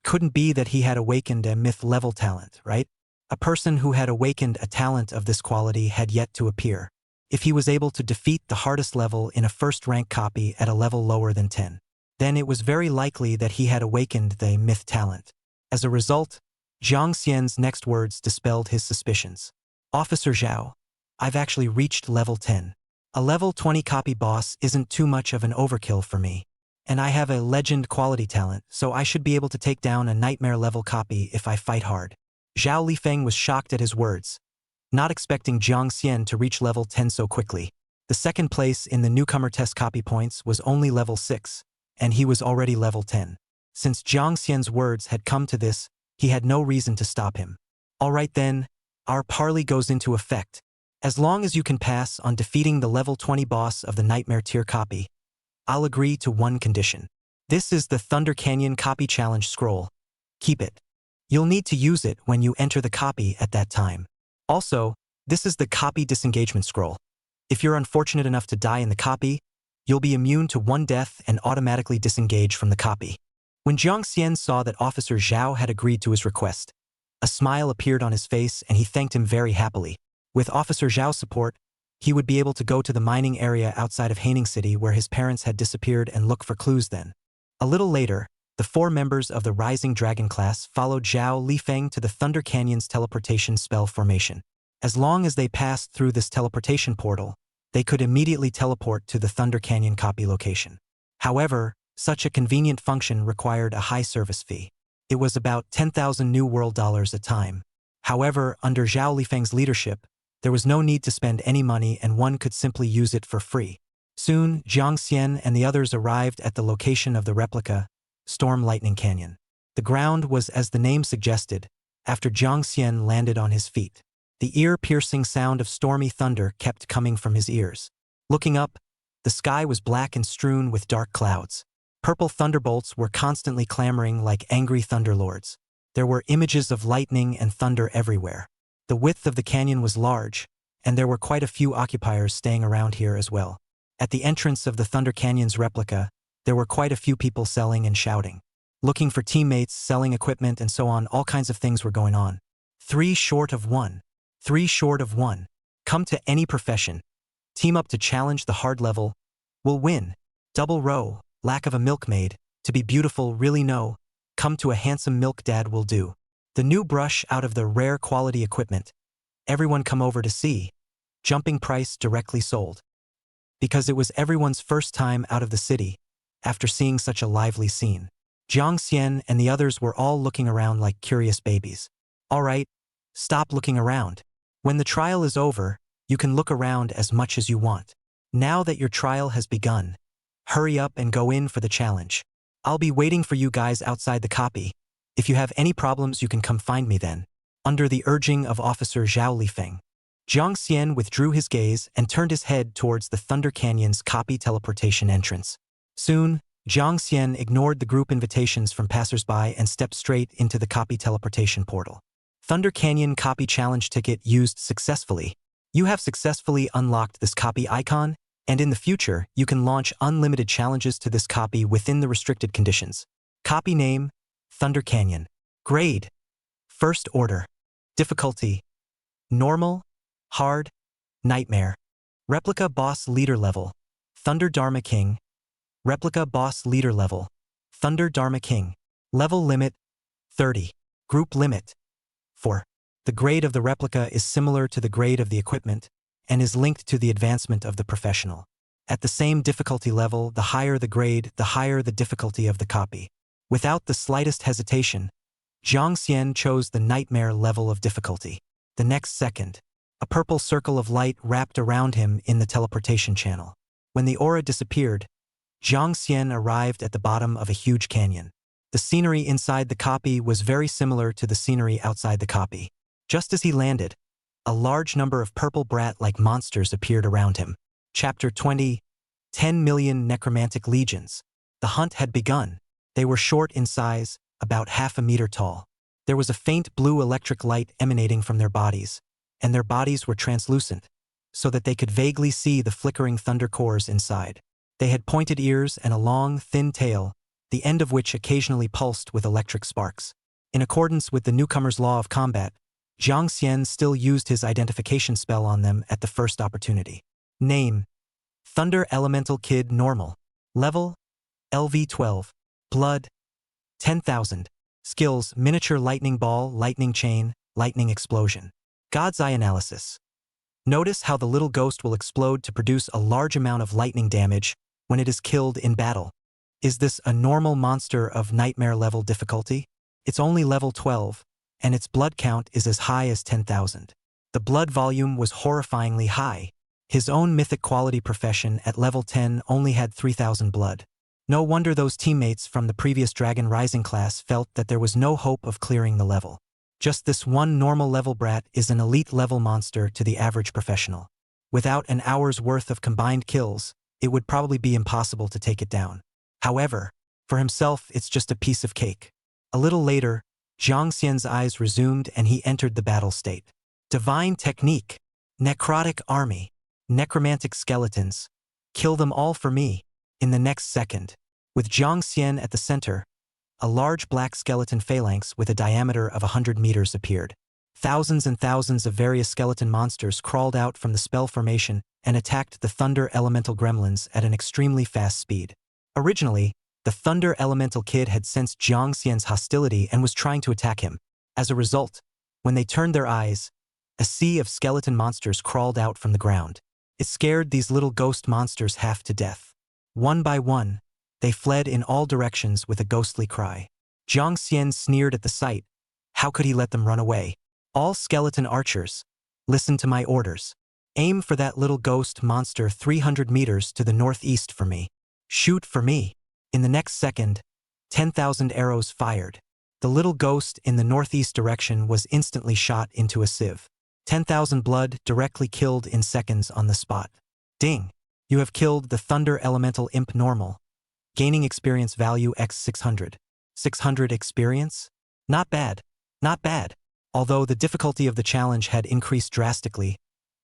Couldn't be that he had awakened a myth-level talent, right? A person who had awakened a talent of this quality had yet to appear. If he was able to defeat the hardest level in a first-rank copy at a level lower than 10, then it was very likely that he had awakened the myth talent. As a result, Jiang Xian's next words dispelled his suspicions. Officer Zhao, I've actually reached level 10. A level 20 copy boss isn't too much of an overkill for me. And I have a legend quality talent, so I should be able to take down a nightmare level copy if I fight hard. Zhao Lifeng was shocked at his words, not expecting Jiang Xian to reach level 10 so quickly. The second place in the newcomer test copy points was only level 6, and he was already level 10. Since Jiang Xian's words had come to this, he had no reason to stop him. All right then, our parley goes into effect. As long as you can pass on defeating the level 20 boss of the nightmare tier copy, I'll agree to one condition. This is the Thunder Canyon copy challenge scroll. Keep it. You'll need to use it when you enter the copy at that time. Also, this is the copy disengagement scroll. If you're unfortunate enough to die in the copy, you'll be immune to 1 death and automatically disengage from the copy. When Jiang Xian saw that Officer Zhao had agreed to his request, a smile appeared on his face and he thanked him very happily. With Officer Zhao's support, he would be able to go to the mining area outside of Haining City where his parents had disappeared and look for clues then. A little later, the 4 members of the Rising Dragon class followed Zhao Lifeng to the Thunder Canyon's teleportation spell formation. As long as they passed through this teleportation portal, they could immediately teleport to the Thunder Canyon copy location. However, such a convenient function required a high service fee. It was about 10,000 New World dollars a time. However, under Zhao Lifeng's leadership, there was no need to spend any money and one could simply use it for free. Soon, Jiang Xian and the others arrived at the location of the replica, Storm Lightning Canyon. The ground was as the name suggested, after Jiang Xian landed on his feet. The ear-piercing sound of stormy thunder kept coming from his ears. Looking up, the sky was black and strewn with dark clouds. Purple thunderbolts were constantly clamoring like angry thunderlords. There were images of lightning and thunder everywhere. The width of the canyon was large, and there were quite a few occupiers staying around here as well. At the entrance of the Thunder Canyon's replica, there were quite a few people selling and shouting. Looking for teammates, selling equipment, and so on, all kinds of things were going on. 3 short of 1. 3 short of 1. Come to any profession. Team up to challenge the hard level. Will win. Double row. Lack of a milkmaid. To be beautiful, really no. Come to a handsome milk dad will do. The new brush out of the rare quality equipment. Everyone come over to see. Jumping price directly sold. Because it was everyone's first time out of the city, after seeing such a lively scene. Jiang Xian and the others were all looking around like curious babies. All right, stop looking around. When the trial is over, you can look around as much as you want. Now that your trial has begun, hurry up and go in for the challenge. I'll be waiting for you guys outside the copy. If you have any problems, you can come find me then. Under the urging of Officer Zhao Lifeng, Jiang Xian withdrew his gaze and turned his head towards the Thunder Canyon's copy teleportation entrance. Soon, Jiang Xian ignored the group invitations from passersby and stepped straight into the copy teleportation portal. Thunder Canyon copy challenge ticket used successfully. You have successfully unlocked this copy icon, and in the future, you can launch unlimited challenges to this copy within the restricted conditions. Copy name, Thunder Canyon. Grade, First Order. Difficulty, Normal, Hard, Nightmare. Replica Boss Leader Level, Thunder Dharma King. Replica Boss Leader Level, Thunder Dharma King. Level Limit, 30. Group Limit, 4. The grade of the replica is similar to the grade of the equipment and is linked to the advancement of the professional. At the same difficulty level, the higher the grade, the higher the difficulty of the copy. Without the slightest hesitation, Jiang Xian chose the Nightmare level of difficulty. The next second, a purple circle of light wrapped around him in the teleportation channel. When the aura disappeared, Jiang Xian arrived at the bottom of a huge canyon. The scenery inside the copy was very similar to the scenery outside the copy. Just as he landed, a large number of purple brat-like monsters appeared around him. Chapter 20, 10 million necromantic legions. The hunt had begun. They were short in size, about half a meter tall. There was a faint blue electric light emanating from their bodies, and their bodies were translucent, so that they could vaguely see the flickering thunder cores inside. They had pointed ears and a long, thin tail, the end of which occasionally pulsed with electric sparks. In accordance with the newcomer's law of combat, Jiang Xian still used his identification spell on them at the first opportunity. Name, Thunder Elemental Kid Normal. Level, LV12. Blood, 10,000. Skills, Miniature Lightning Ball, Lightning Chain, Lightning Explosion. God's Eye Analysis. Notice how the little ghost will explode to produce a large amount of lightning damage when it is killed in battle. Is this a normal monster of Nightmare level difficulty? It's only level 12, and its blood count is as high as 10,000. The blood volume was horrifyingly high. His own mythic quality profession at level 10 only had 3,000 blood. No wonder those teammates from the previous Dragon Rising class felt that there was no hope of clearing the level. Just this one normal level brat is an elite level monster to the average professional. Without an hour's worth of combined kills, it would probably be impossible to take it down. However, for himself it's just a piece of cake. A little later, Jiang Xian's eyes resumed and he entered the battle state. Divine Technique. Necrotic Army. Necromantic Skeletons. Kill them all for me. In the next second, with Jiang Xian at the center, a large black skeleton phalanx with a diameter of 100 meters appeared. Thousands and thousands of various skeleton monsters crawled out from the spell formation and attacked the Thunder Elemental Gremlins at an extremely fast speed. Originally, the Thunder Elemental Kid had sensed Jiang Xian's hostility and was trying to attack him. As a result, when they turned their eyes, a sea of skeleton monsters crawled out from the ground. It scared these little ghost monsters half to death. One by one, they fled in all directions with a ghostly cry. Jiang Xian sneered at the sight. How could he let them run away? All skeleton archers, listen to my orders. Aim for that little ghost monster 300 meters to the northeast for me. Shoot for me. In the next second, 10,000 arrows fired. The little ghost in the northeast direction was instantly shot into a sieve. 10,000 blood directly killed in seconds on the spot. Ding! You have killed the Thunder Elemental Imp Normal. Gaining experience value x 600. 600 experience? Not bad. Not bad. Although the difficulty of the challenge had increased drastically,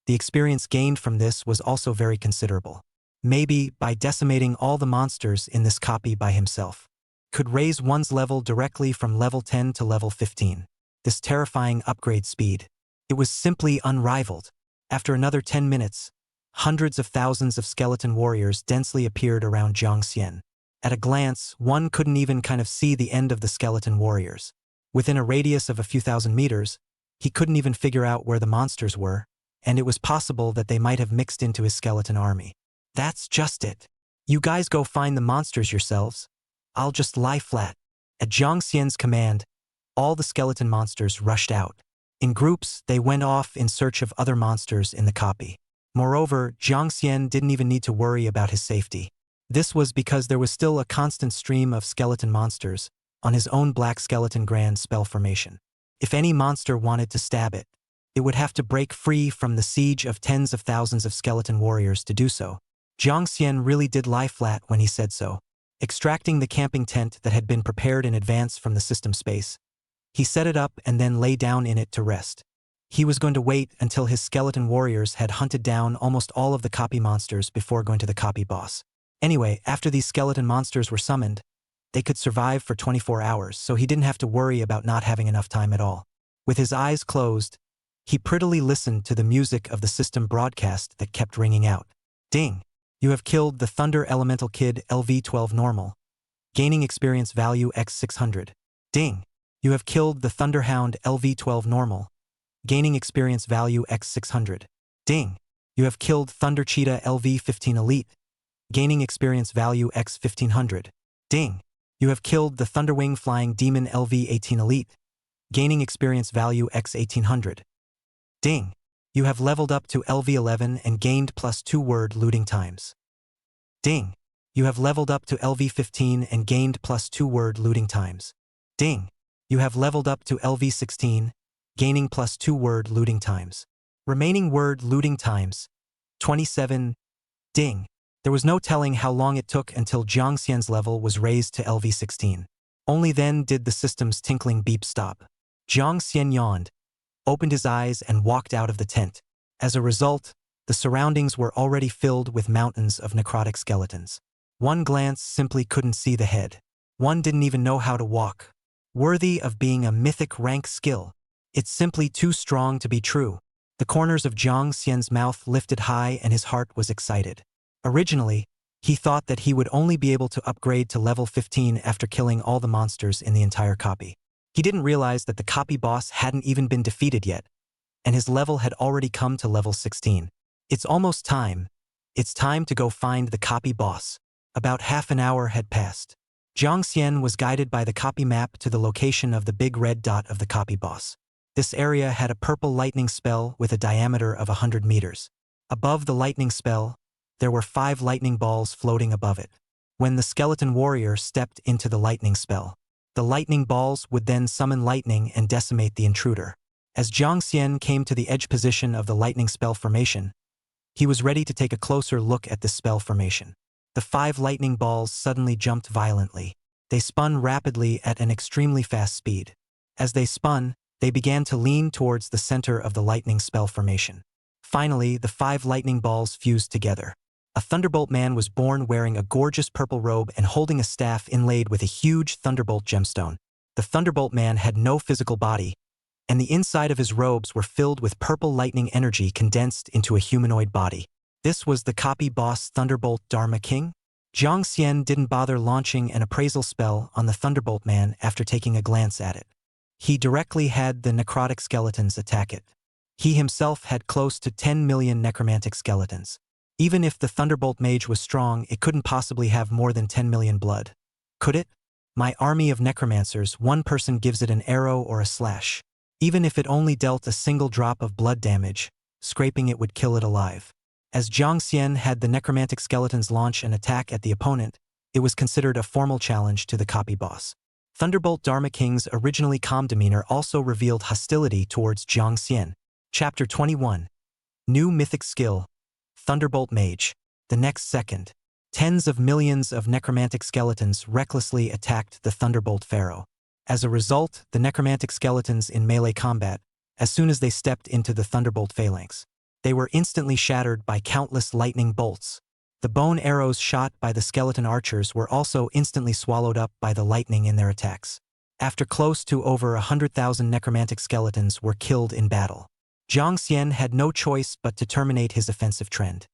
the experience gained from this was also very considerable. Maybe, by decimating all the monsters in this copy by himself, could raise one's level directly from level 10 to level 15. This terrifying upgrade speed. It was simply unrivaled. After another 10 minutes, hundreds of thousands of skeleton warriors densely appeared around Jiang Xian. At a glance, one couldn't even kind of see the end of the skeleton warriors. Within a radius of a few thousand meters, he couldn't even figure out where the monsters were, and it was possible that they might have mixed into his skeleton army. That's just it. You guys go find the monsters yourselves. I'll just lie flat. At Jiang Xian's command, all the skeleton monsters rushed out. In groups, they went off in search of other monsters in the copy. Moreover, Jiang Xian didn't even need to worry about his safety. This was because there was still a constant stream of skeleton monsters on his own Black Skeleton Grand spell formation. If any monster wanted to stab it, it would have to break free from the siege of tens of thousands of skeleton warriors to do so. Jiang Xian really did lie flat when he said so. Extracting the camping tent that had been prepared in advance from the system space, he set it up and then lay down in it to rest. He was going to wait until his skeleton warriors had hunted down almost all of the copy monsters before going to the copy boss. Anyway, after these skeleton monsters were summoned, they could survive for 24 hours, so he didn't have to worry about not having enough time at all. With his eyes closed, he prettily listened to the music of the system broadcast that kept ringing out. Ding! You have killed the Thunder Elemental Kid LV-12 Normal. Gaining experience value x 600. Ding! You have killed the Thunderhound LV-12 Normal. Gaining experience value x 600. Ding! You have killed Thunder Cheetah LV-15 Elite. Gaining experience value x 1500. Ding! You have killed the Thunderwing Flying Demon LV-18 Elite. Gaining experience value x 1800. Ding! You have leveled up to LV-11 and gained +2 word looting times. Ding! You have leveled up to LV-15 and gained +2 word looting times. Ding! You have leveled up to LV-16, gaining +2 word looting times. Remaining word looting times, 27. Ding! There was no telling how long it took until Jiang Xian's level was raised to LV-16. Only then did the system's tinkling beep stop. Jiang Xian yawned, opened his eyes and walked out of the tent. As a result, the surroundings were already filled with mountains of necrotic skeletons. One glance simply couldn't see the head. One didn't even know how to walk. Worthy of being a mythic rank skill. It's simply too strong to be true. The corners of Jiang Xian's mouth lifted high and his heart was excited. Originally, he thought that he would only be able to upgrade to level 15 after killing all the monsters in the entire copy. He didn't realize that the copy boss hadn't even been defeated yet, and his level had already come to level 16. It's almost time. It's time to go find the copy boss. About half an hour had passed. Jiang Xian was guided by the copy map to the location of the big red dot of the copy boss. This area had a purple lightning spell with a diameter of 100 meters. Above the lightning spell, there were 5 lightning balls floating above it. When the skeleton warrior stepped into the lightning spell, the lightning balls would then summon lightning and decimate the intruder. As Jiang Xian came to the edge position of the lightning spell formation, he was ready to take a closer look at this spell formation. The 5 lightning balls suddenly jumped violently. They spun rapidly at an extremely fast speed. As they spun, they began to lean towards the center of the lightning spell formation. Finally, the 5 lightning balls fused together. A Thunderbolt man was born wearing a gorgeous purple robe and holding a staff inlaid with a huge Thunderbolt gemstone. The Thunderbolt man had no physical body, and the inside of his robes were filled with purple lightning energy condensed into a humanoid body. This was the copy boss Thunderbolt Dharma King? Jiang Xian didn't bother launching an appraisal spell on the Thunderbolt man after taking a glance at it. He directly had the necrotic skeletons attack it. He himself had close to 10 million necromantic skeletons. Even if the Thunderbolt mage was strong, it couldn't possibly have more than 10 million blood. Could it? My army of necromancers, one person gives it an arrow or a slash. Even if it only dealt a single drop of blood damage, scraping it would kill it alive. As Jiang Xian had the necromantic skeletons launch an attack at the opponent, it was considered a formal challenge to the copy boss. Thunderbolt Dharma King's originally calm demeanor also revealed hostility towards Jiang Xian. Chapter 21. New Mythic Skill, Thunderbolt Mage. The next second, tens of millions of necromantic skeletons recklessly attacked the Thunderbolt Pharaoh. As a result, the necromantic skeletons in melee combat, as soon as they stepped into the Thunderbolt phalanx, they were instantly shattered by countless lightning bolts. The bone arrows shot by the skeleton archers were also instantly swallowed up by the lightning in their attacks. After close to over 100,000 necromantic skeletons were killed in battle, Jiang Xian had no choice but to terminate his offensive trend.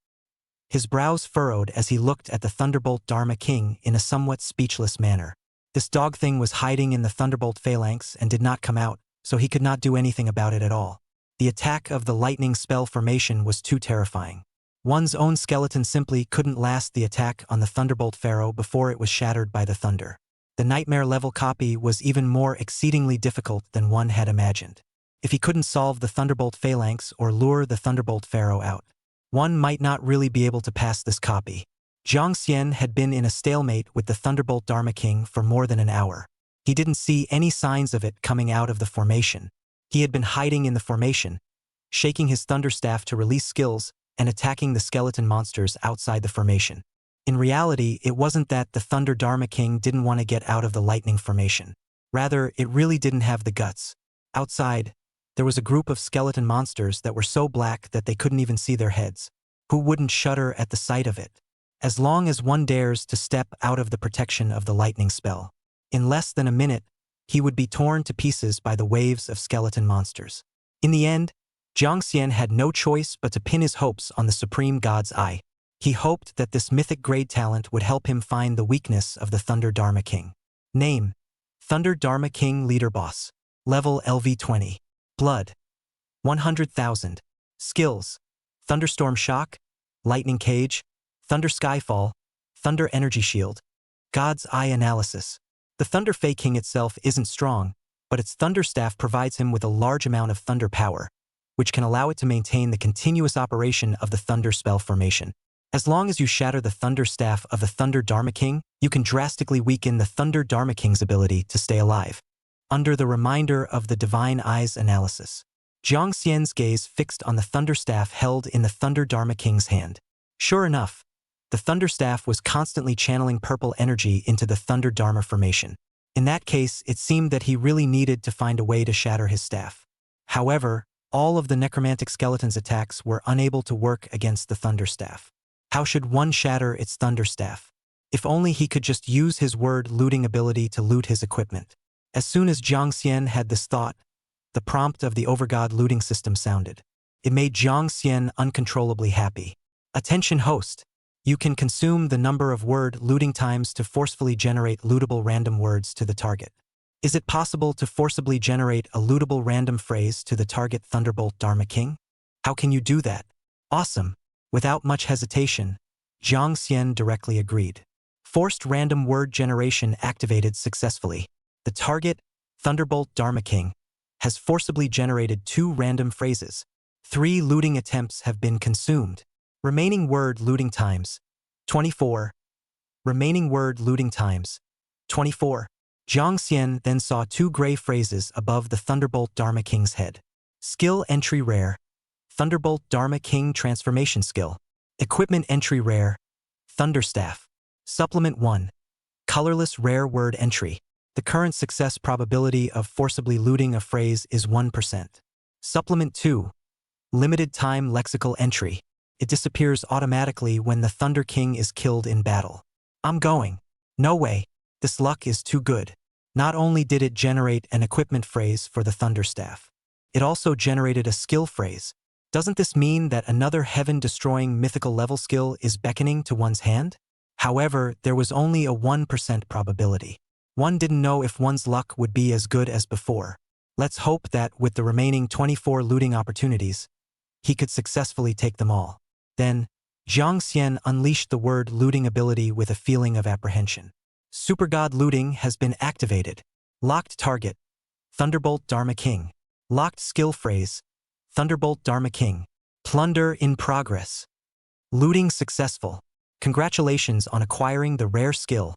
His brows furrowed as he looked at the Thunderbolt Dharma King in a somewhat speechless manner. This dog thing was hiding in the Thunderbolt phalanx and did not come out, so he could not do anything about it at all. The attack of the lightning spell formation was too terrifying. One's own skeleton simply couldn't last the attack on the Thunderbolt Pharaoh before it was shattered by the thunder. The nightmare-level copy was even more exceedingly difficult than one had imagined. If he couldn't solve the Thunderbolt phalanx or lure the Thunderbolt Pharaoh out, one might not really be able to pass this copy. Jiang Xian had been in a stalemate with the Thunderbolt Dharma King for more than an hour. He didn't see any signs of it coming out of the formation. He had been hiding in the formation, shaking his thunderstaff to release skills and attacking the skeleton monsters outside the formation. In reality, it wasn't that the Thunder Dharma King didn't want to get out of the lightning formation. Rather, it really didn't have the guts. Outside, there was a group of skeleton monsters that were so black that they couldn't even see their heads. Who wouldn't shudder at the sight of it? As long as one dares to step out of the protection of the lightning spell, in less than a minute, he would be torn to pieces by the waves of skeleton monsters. In the end, Jiang Xian had no choice but to pin his hopes on the Supreme God's eye. He hoped that this mythic grade talent would help him find the weakness of the Thunder Dharma King. Name: Thunder Dharma King Leader Boss. Level LV20. Blood: 100,000. Skills: Thunderstorm Shock, Lightning Cage, Thunder Skyfall, Thunder Energy Shield. God's Eye Analysis. The Thunder Fey King itself isn't strong, but its Thunder Staff provides him with a large amount of thunder power, which can allow it to maintain the continuous operation of the Thunder Spell formation. As long as you shatter the Thunder Staff of the Thunder Dharma King, you can drastically weaken the Thunder Dharma King's ability to stay alive. Under the reminder of the Divine Eyes Analysis, Jiang Xian's gaze fixed on the Thunder Staff held in the Thunder Dharma King's hand. Sure enough, the Thunder Staff was constantly channeling purple energy into the Thunder Dharma formation. In that case, it seemed that he really needed to find a way to shatter his staff. However, all of the necromantic skeleton's attacks were unable to work against the Thunder Staff. How should one shatter its Thunder Staff? If only he could just use his word looting ability to loot his equipment. As soon as Jiang Xian had this thought, the prompt of the Overgod looting system sounded. It made Jiang Xian uncontrollably happy. Attention host! You can consume the number of word looting times to forcefully generate lootable random words to the target. Is it possible to forcibly generate a lootable random phrase to the target Thunderbolt Dharma King? How can you do that? Awesome! Without much hesitation, Jiang Xian directly agreed. Forced random word generation activated successfully. The target, Thunderbolt Dharma King, has forcibly generated 2 random phrases. 3 looting attempts have been consumed. Remaining word looting times: 24. Remaining word looting times: 24. Jiang Xian then saw 2 gray phrases above the Thunderbolt Dharma King's head. Skill Entry Rare: Thunderbolt Dharma King Transformation Skill. Equipment Entry Rare: Thunderstaff. Supplement 1. Colorless Rare Word Entry. The current success probability of forcibly looting a phrase is 1%. Supplement 2. Limited Time Lexical Entry. It disappears automatically when the Thunder King is killed in battle. I'm going. No way. This luck is too good. Not only did it generate an equipment phrase for the Thunder Staff, it also generated a skill phrase. Doesn't this mean that another heaven-destroying mythical level skill is beckoning to one's hand? However, there was only a 1% probability. One didn't know if one's luck would be as good as before. Let's hope that with the remaining 24 looting opportunities, he could successfully take them all. Then, Jiang Xian unleashed the word looting ability with a feeling of apprehension. Supergod looting has been activated. Locked target: Thunderbolt Dharma King. Locked skill phrase: Thunderbolt Dharma King. Plunder in progress. Looting successful. Congratulations on acquiring the rare skill.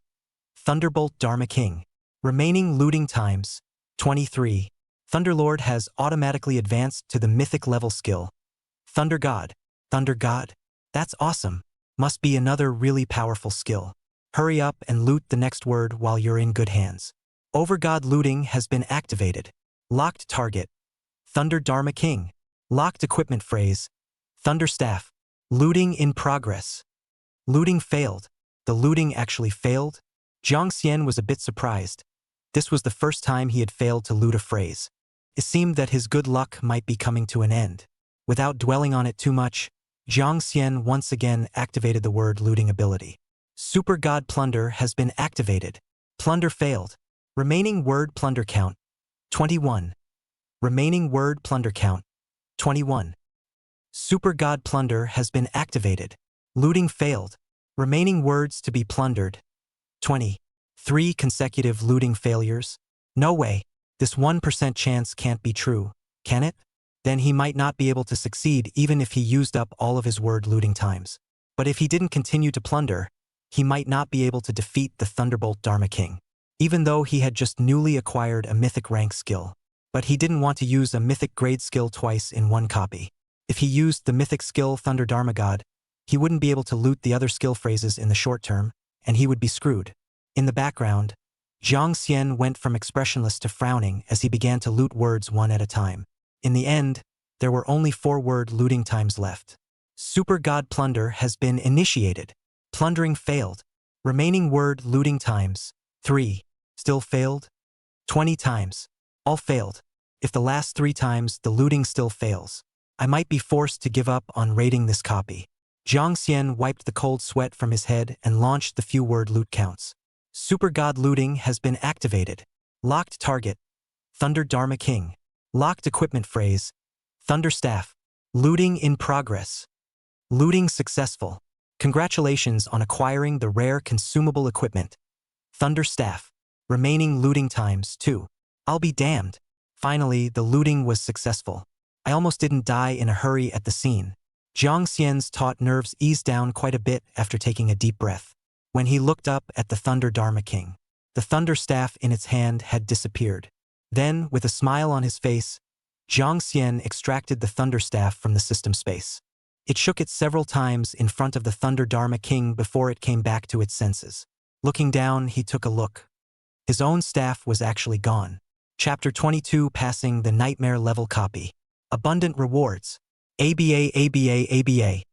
Thunderbolt Dharma King. Remaining looting times, 23. Thunderlord has automatically advanced to the mythic level skill. Thunder God. Thunder God? That's awesome. Must be another really powerful skill. Hurry up and loot the next word while you're in good hands. Overgod looting has been activated. Locked target. Thunder Dharma King. Locked equipment phrase. Thunder Staff. Looting in progress. Looting failed. The looting actually failed? Jiang Xian was a bit surprised. This was the first time he had failed to loot a phrase. It seemed that his good luck might be coming to an end. Without dwelling on it too much, Jiang Xian once again activated the word looting ability. Super God Plunder has been activated. Plunder failed. Remaining word plunder count, 21. Remaining word plunder count, 21. Super God Plunder has been activated. Looting failed. Remaining words to be plundered, 20. 3 consecutive looting failures? No way. This 1% chance can't be true, can it? Then he might not be able to succeed even if he used up all of his word looting times. But if he didn't continue to plunder, he might not be able to defeat the Thunderbolt Dharma King. Even though he had just newly acquired a mythic rank skill. But he didn't want to use a mythic grade skill twice in one copy. If he used the mythic skill Thunder Dharma God, he wouldn't be able to loot the other skill phrases in the short term, and he would be screwed. In the background, Jiang Xian went from expressionless to frowning as he began to loot words one at a time. In the end, there were only 4 word looting times left. Super God Plunder has been initiated. Plundering failed. Remaining word looting times, 3. Still failed? 20 times. All failed. If the last 3 times the looting still fails, I might be forced to give up on raiding this copy. Jiang Xian wiped the cold sweat from his head and launched the few word loot counts. Super God looting has been activated. Locked target. Thunder Dharma King. Locked equipment phrase. Thunder Staff. Looting in progress. Looting successful. Congratulations on acquiring the rare consumable equipment. Thunder Staff. Remaining looting times, 2. I'll be damned. Finally, the looting was successful. I almost didn't die in a hurry at the scene. Jiang Xian's taut nerves eased down quite a bit after taking a deep breath. When he looked up at the Thunder Dharma King, the Thunder Staff in its hand had disappeared. Then, with a smile on his face, Jiang Xian extracted the Thunder Staff from the system space. It shook it several times in front of the Thunder Dharma King before it came back to its senses. Looking down, he took a look. His own staff was actually gone. Chapter 22 Passing the Nightmare Level Copy. Abundant Rewards. ABA ABA ABA.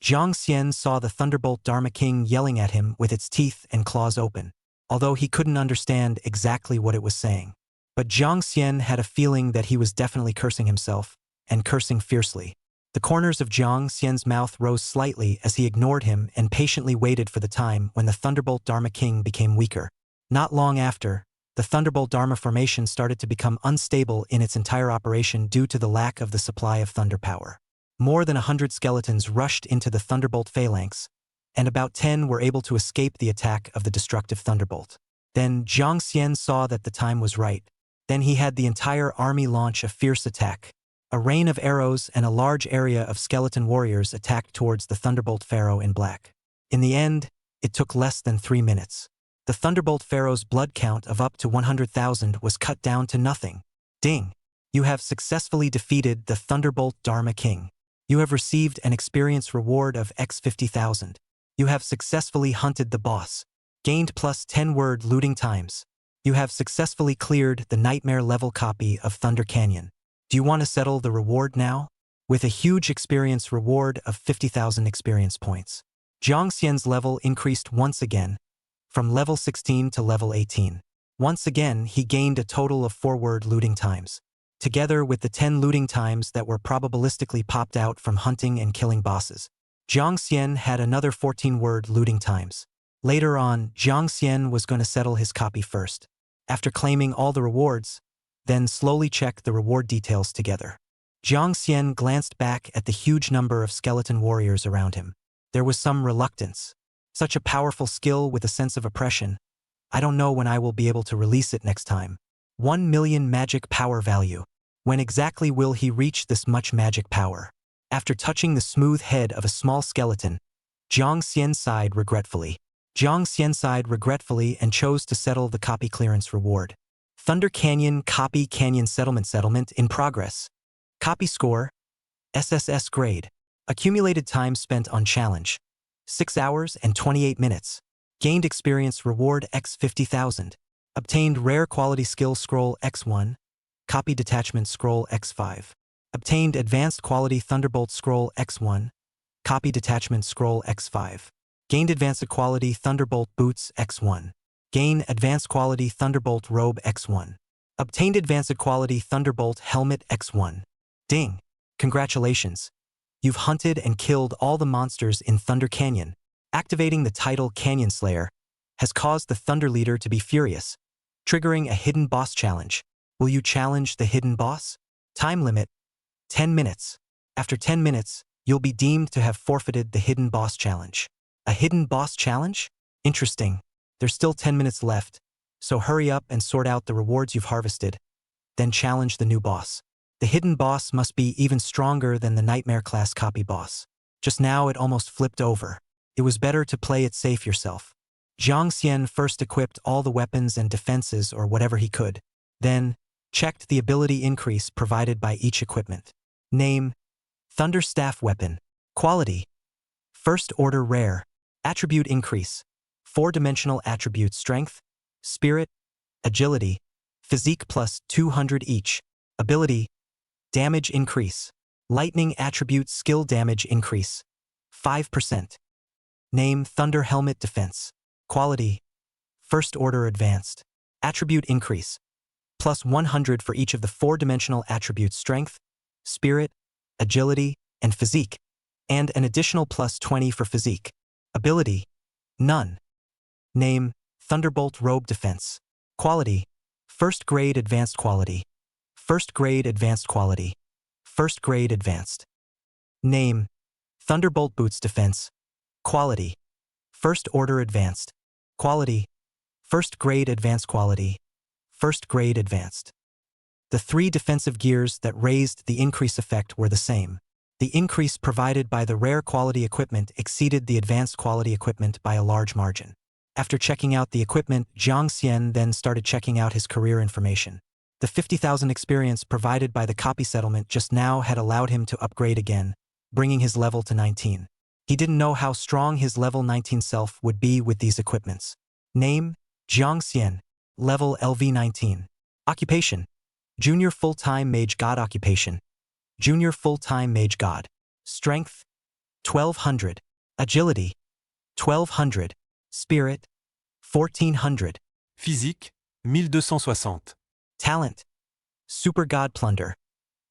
Jiang Xian saw the Thunderbolt Dharma King yelling at him with its teeth and claws open, although he couldn't understand exactly what it was saying. But Jiang Xian had a feeling that he was definitely cursing himself, and cursing fiercely. The corners of Jiang Xian's mouth rose slightly as he ignored him and patiently waited for the time when the Thunderbolt Dharma King became weaker. Not long after, the Thunderbolt Dharma formation started to become unstable in its entire operation due to the lack of the supply of thunder power. More than 100 skeletons rushed into the Thunderbolt phalanx, and about 10 were able to escape the attack of the destructive Thunderbolt. Then Jiang Xian saw that the time was right. Then he had the entire army launch a fierce attack. A rain of arrows and a large area of skeleton warriors attacked towards the Thunderbolt Pharaoh in black. In the end, it took less than 3 minutes. The Thunderbolt Pharaoh's blood count of up to 100,000 was cut down to nothing. Ding! You have successfully defeated the Thunderbolt Dharma King. You have received an experience reward of X 50,000. You have successfully hunted the boss. Gained plus 10 word looting times. You have successfully cleared the nightmare level copy of Thunder Canyon. Do you want to settle the reward now? With a huge experience reward of 50,000 experience points. Jiang Xian's level increased once again, from level 16 to level 18. Once again, he gained a total of 4 word looting times. Together with the 10 looting times that were probabilistically popped out from hunting and killing bosses. Jiang Xian had another 14 word looting times. Later on, Jiang Xian was going to settle his copy first. After claiming all the rewards, then slowly check the reward details together. Jiang Xian glanced back at the huge number of skeleton warriors around him. There was some reluctance. Such a powerful skill with a sense of oppression. I don't know when I will be able to release it next time. 1 million magic power value. When exactly will he reach this much magic power? After touching the smooth head of a small skeleton, Jiang Xian sighed regretfully. Jiang Xian sighed regretfully and chose to settle the copy clearance reward. Thunder Canyon Copy Canyon Settlement in progress. Copy score, SSS grade. Accumulated time spent on challenge, 6 hours and 28 minutes. Gained experience reward X 50,000. Obtained rare quality skill scroll X1, copy detachment scroll X5. Obtained advanced quality thunderbolt scroll X1, copy detachment scroll X5. Gained advanced quality thunderbolt boots X1. Gain advanced quality thunderbolt robe X1. Obtained advanced quality thunderbolt helmet X1. Ding! Congratulations! You've hunted and killed all the monsters in Thunder Canyon. Activating the title Canyon Slayer has caused the Thunder Leader to be furious, triggering a hidden boss challenge. Will you challenge the hidden boss? Time limit, 10 minutes. After 10 minutes, you'll be deemed to have forfeited the hidden boss challenge. A hidden boss challenge? Interesting. There's still 10 minutes left, so hurry up and sort out the rewards you've harvested, then challenge the new boss. The hidden boss must be even stronger than the Nightmare class copy boss. Just now it almost flipped over. It was better to play it safe yourself. Jiang Xian first equipped all the weapons and defenses or whatever he could, then checked the ability increase provided by each equipment. Name, Thunder Staff Weapon. Quality, First Order Rare. Attribute increase, 4-dimensional attribute strength, spirit, agility, physique plus 200 each. Ability, damage increase, lightning attribute skill damage increase, 5%. Name Thunder Helmet Defense. Quality, First Order Advanced. Attribute increase, plus 100 for each of the 4-dimensional attributes strength, spirit, agility, and physique, and an additional plus 20 for physique. Ability, none. Name, Thunderbolt Robe Defense. Quality, First Grade Advanced Quality. First Grade Advanced Quality. First Grade Advanced. Name, Thunderbolt Boots Defense. Quality, First Order Advanced. Quality, First Grade Advanced Quality. First Grade Advanced. The 3 defensive gears that raised the increase effect were the same. The increase provided by the rare quality equipment exceeded the advanced quality equipment by a large margin. After checking out the equipment, Jiang Xian then started checking out his career information. The 50,000 experience provided by the copy settlement just now had allowed him to upgrade again, bringing his level to 19. He didn't know how strong his level 19 self would be with these equipments. Name, Jiang Xian. Level LV19. Occupation, Junior Full-Time Mage God Occupation. Junior Full-Time Mage God. Strength, 1200. Agility, 1200. Spirit, 1400. Physique, 1260. Talent, Super God Plunder.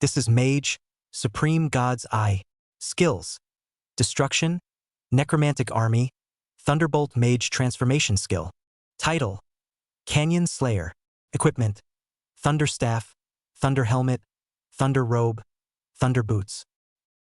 This is Mage, Supreme God's Eye. Skills, Destruction, Necromantic Army, Thunderbolt Mage Transformation Skill. Title, Canyon Slayer. Equipment, Thunder Staff, Thunder Helmet, Thunder Robe, Thunder Boots.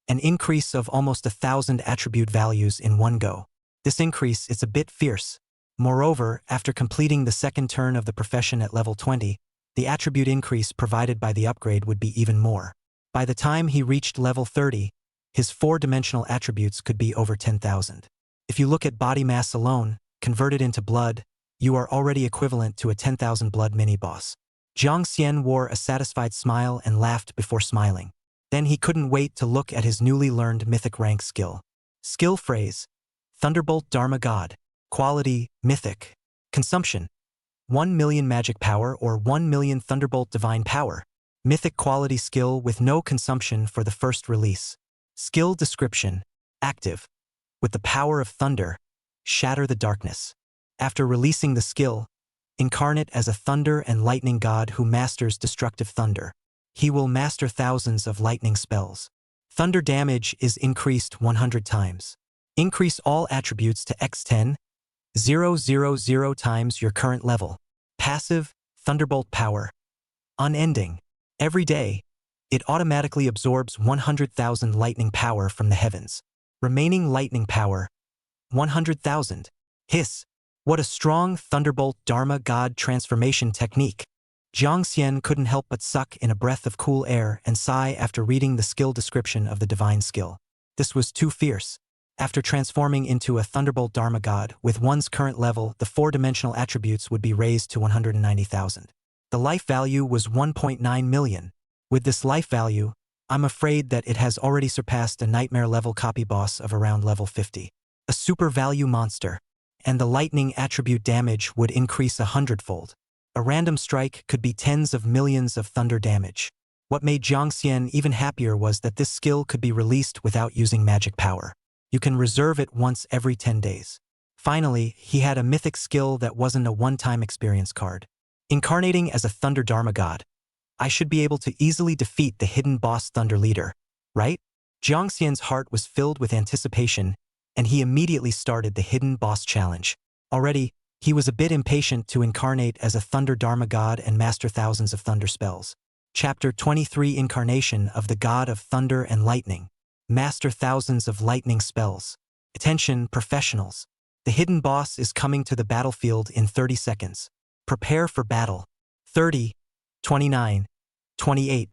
An increase of almost 1,000 attribute values in one go. This increase is a bit fierce. Moreover, after completing the second turn of the profession at level 20, the attribute increase provided by the upgrade would be even more. By the time he reached level 30, his 4-dimensional attributes could be over 10,000. If you look at body mass alone, converted into blood, you are already equivalent to a 10,000 blood mini-boss. Jiang Xian wore a satisfied smile and laughed before smiling. Then he couldn't wait to look at his newly learned mythic rank skill. Skill phrase, Thunderbolt Dharma God. Quality, Mythic. Consumption, 1 million magic power or 1 million Thunderbolt divine power. Mythic quality skill with no consumption for the first release. Skill description, active. With the power of thunder, shatter the darkness. After releasing the skill, incarnate as a thunder and lightning god who masters destructive thunder. He will master thousands of lightning spells. Thunder damage is increased 100 times. Increase all attributes to X10, 000 times your current level. Passive, Thunderbolt power. Unending. Every day, it automatically absorbs 100,000 lightning power from the heavens. Remaining lightning power, 100,000. Hiss. What a strong Thunderbolt Dharma God transformation technique. Jiang Xian couldn't help but suck in a breath of cool air and sigh after reading the skill description of the divine skill. This was too fierce. After transforming into a Thunderbolt Dharma God, with one's current level, the 4-dimensional attributes would be raised to 190,000. The life value was 1.9 million. With this life value, I'm afraid that it has already surpassed a nightmare level copy boss of around level 50. A super value monster, and the lightning attribute damage would increase 100-fold. A random strike could be tens of millions of thunder damage. What made Jiang Xian even happier was that this skill could be released without using magic power. You can reserve it once every 10 days. Finally, he had a mythic skill that wasn't a one-time experience card. Incarnating as a Thunder Dharma God, I should be able to easily defeat the hidden boss Thunder Leader, right? Jiang Xian's heart was filled with anticipation, and he immediately started the hidden boss challenge. Already, he was a bit impatient to incarnate as a Thunder Dharma God and master thousands of thunder spells. Chapter 23 Incarnation of the God of Thunder and Lightning. Master thousands of lightning spells. Attention, professionals. The hidden boss is coming to the battlefield in 30 seconds. Prepare for battle. 30, 29, 28.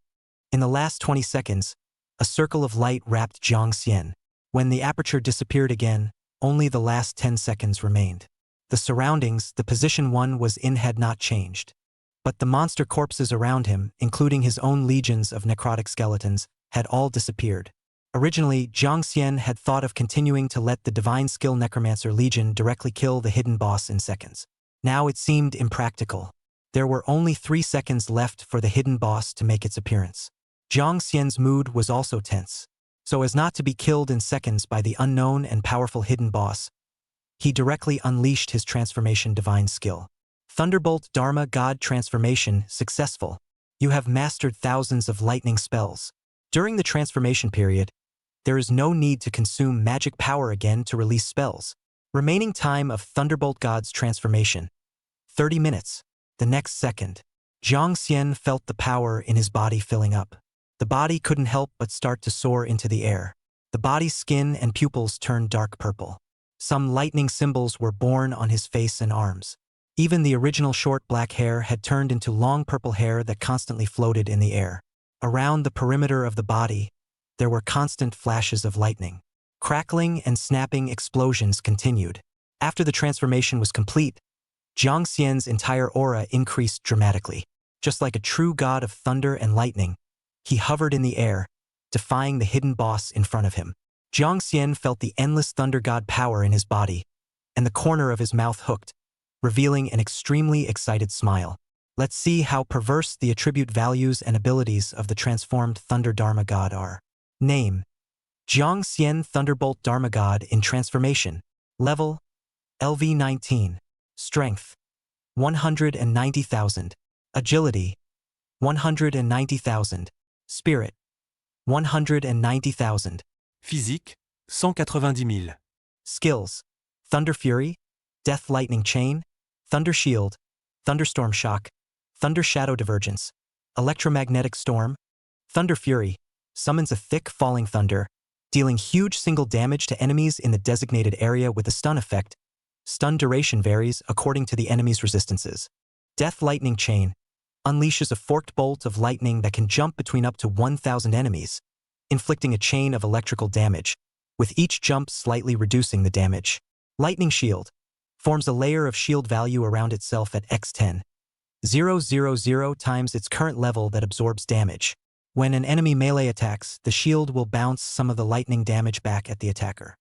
In the last 20 seconds, a circle of light wrapped Jiang Xian. When the aperture disappeared again, only the last 10 seconds remained. The surroundings the position one was in had not changed. But the monster corpses around him, including his own legions of necrotic skeletons, had all disappeared. Originally, Jiang Xian had thought of continuing to let the Divine Skill Necromancer Legion directly kill the hidden boss in seconds. Now it seemed impractical. There were only 3 seconds left for the hidden boss to make its appearance. Jiang Xian's mood was also tense. So as not to be killed in seconds by the unknown and powerful hidden boss, he directly unleashed his transformation divine skill. Thunderbolt Dharma God Transformation successful. You have mastered thousands of lightning spells. During the transformation period, there is no need to consume magic power again to release spells. Remaining time of Thunderbolt God's transformation. 30 minutes. The next second, Jiang Xian felt the power in his body filling up. The body couldn't help but start to soar into the air. The body's skin and pupils turned dark purple. Some lightning symbols were born on his face and arms. Even the original short black hair had turned into long purple hair that constantly floated in the air. Around the perimeter of the body, there were constant flashes of lightning. Crackling and snapping explosions continued. After the transformation was complete, Jiang Xian's entire aura increased dramatically. Just like a true god of thunder and lightning, he hovered in the air, defying the hidden boss in front of him. Jiang Xian felt the endless thunder god power in his body, and the corner of his mouth hooked, revealing an extremely excited smile. Let's see how perverse the attribute values and abilities of the transformed Thunder Dharma God are. Name: Jiang Xian Thunderbolt Dharma God in transformation. Level: LV 19. Strength: 190,000. Agility: 190,000. Spirit: 190,000. Physique, 190 000. Skills: Thunder Fury, Death Lightning Chain, Thunder Shield, Thunderstorm Shock, Thunder Shadow Divergence, Electromagnetic Storm. Thunder Fury summons a thick falling thunder, dealing huge single damage to enemies in the designated area with a stun effect. Stun duration varies according to the enemy's resistances. Death Lightning Chain unleashes a forked bolt of lightning that can jump between up to 1,000 enemies, inflicting a chain of electrical damage, with each jump slightly reducing the damage. Lightning Shield forms a layer of shield value around itself at x10, 000 times its current level that absorbs damage. When an enemy melee attacks, the shield will bounce some of the lightning damage back at the attacker.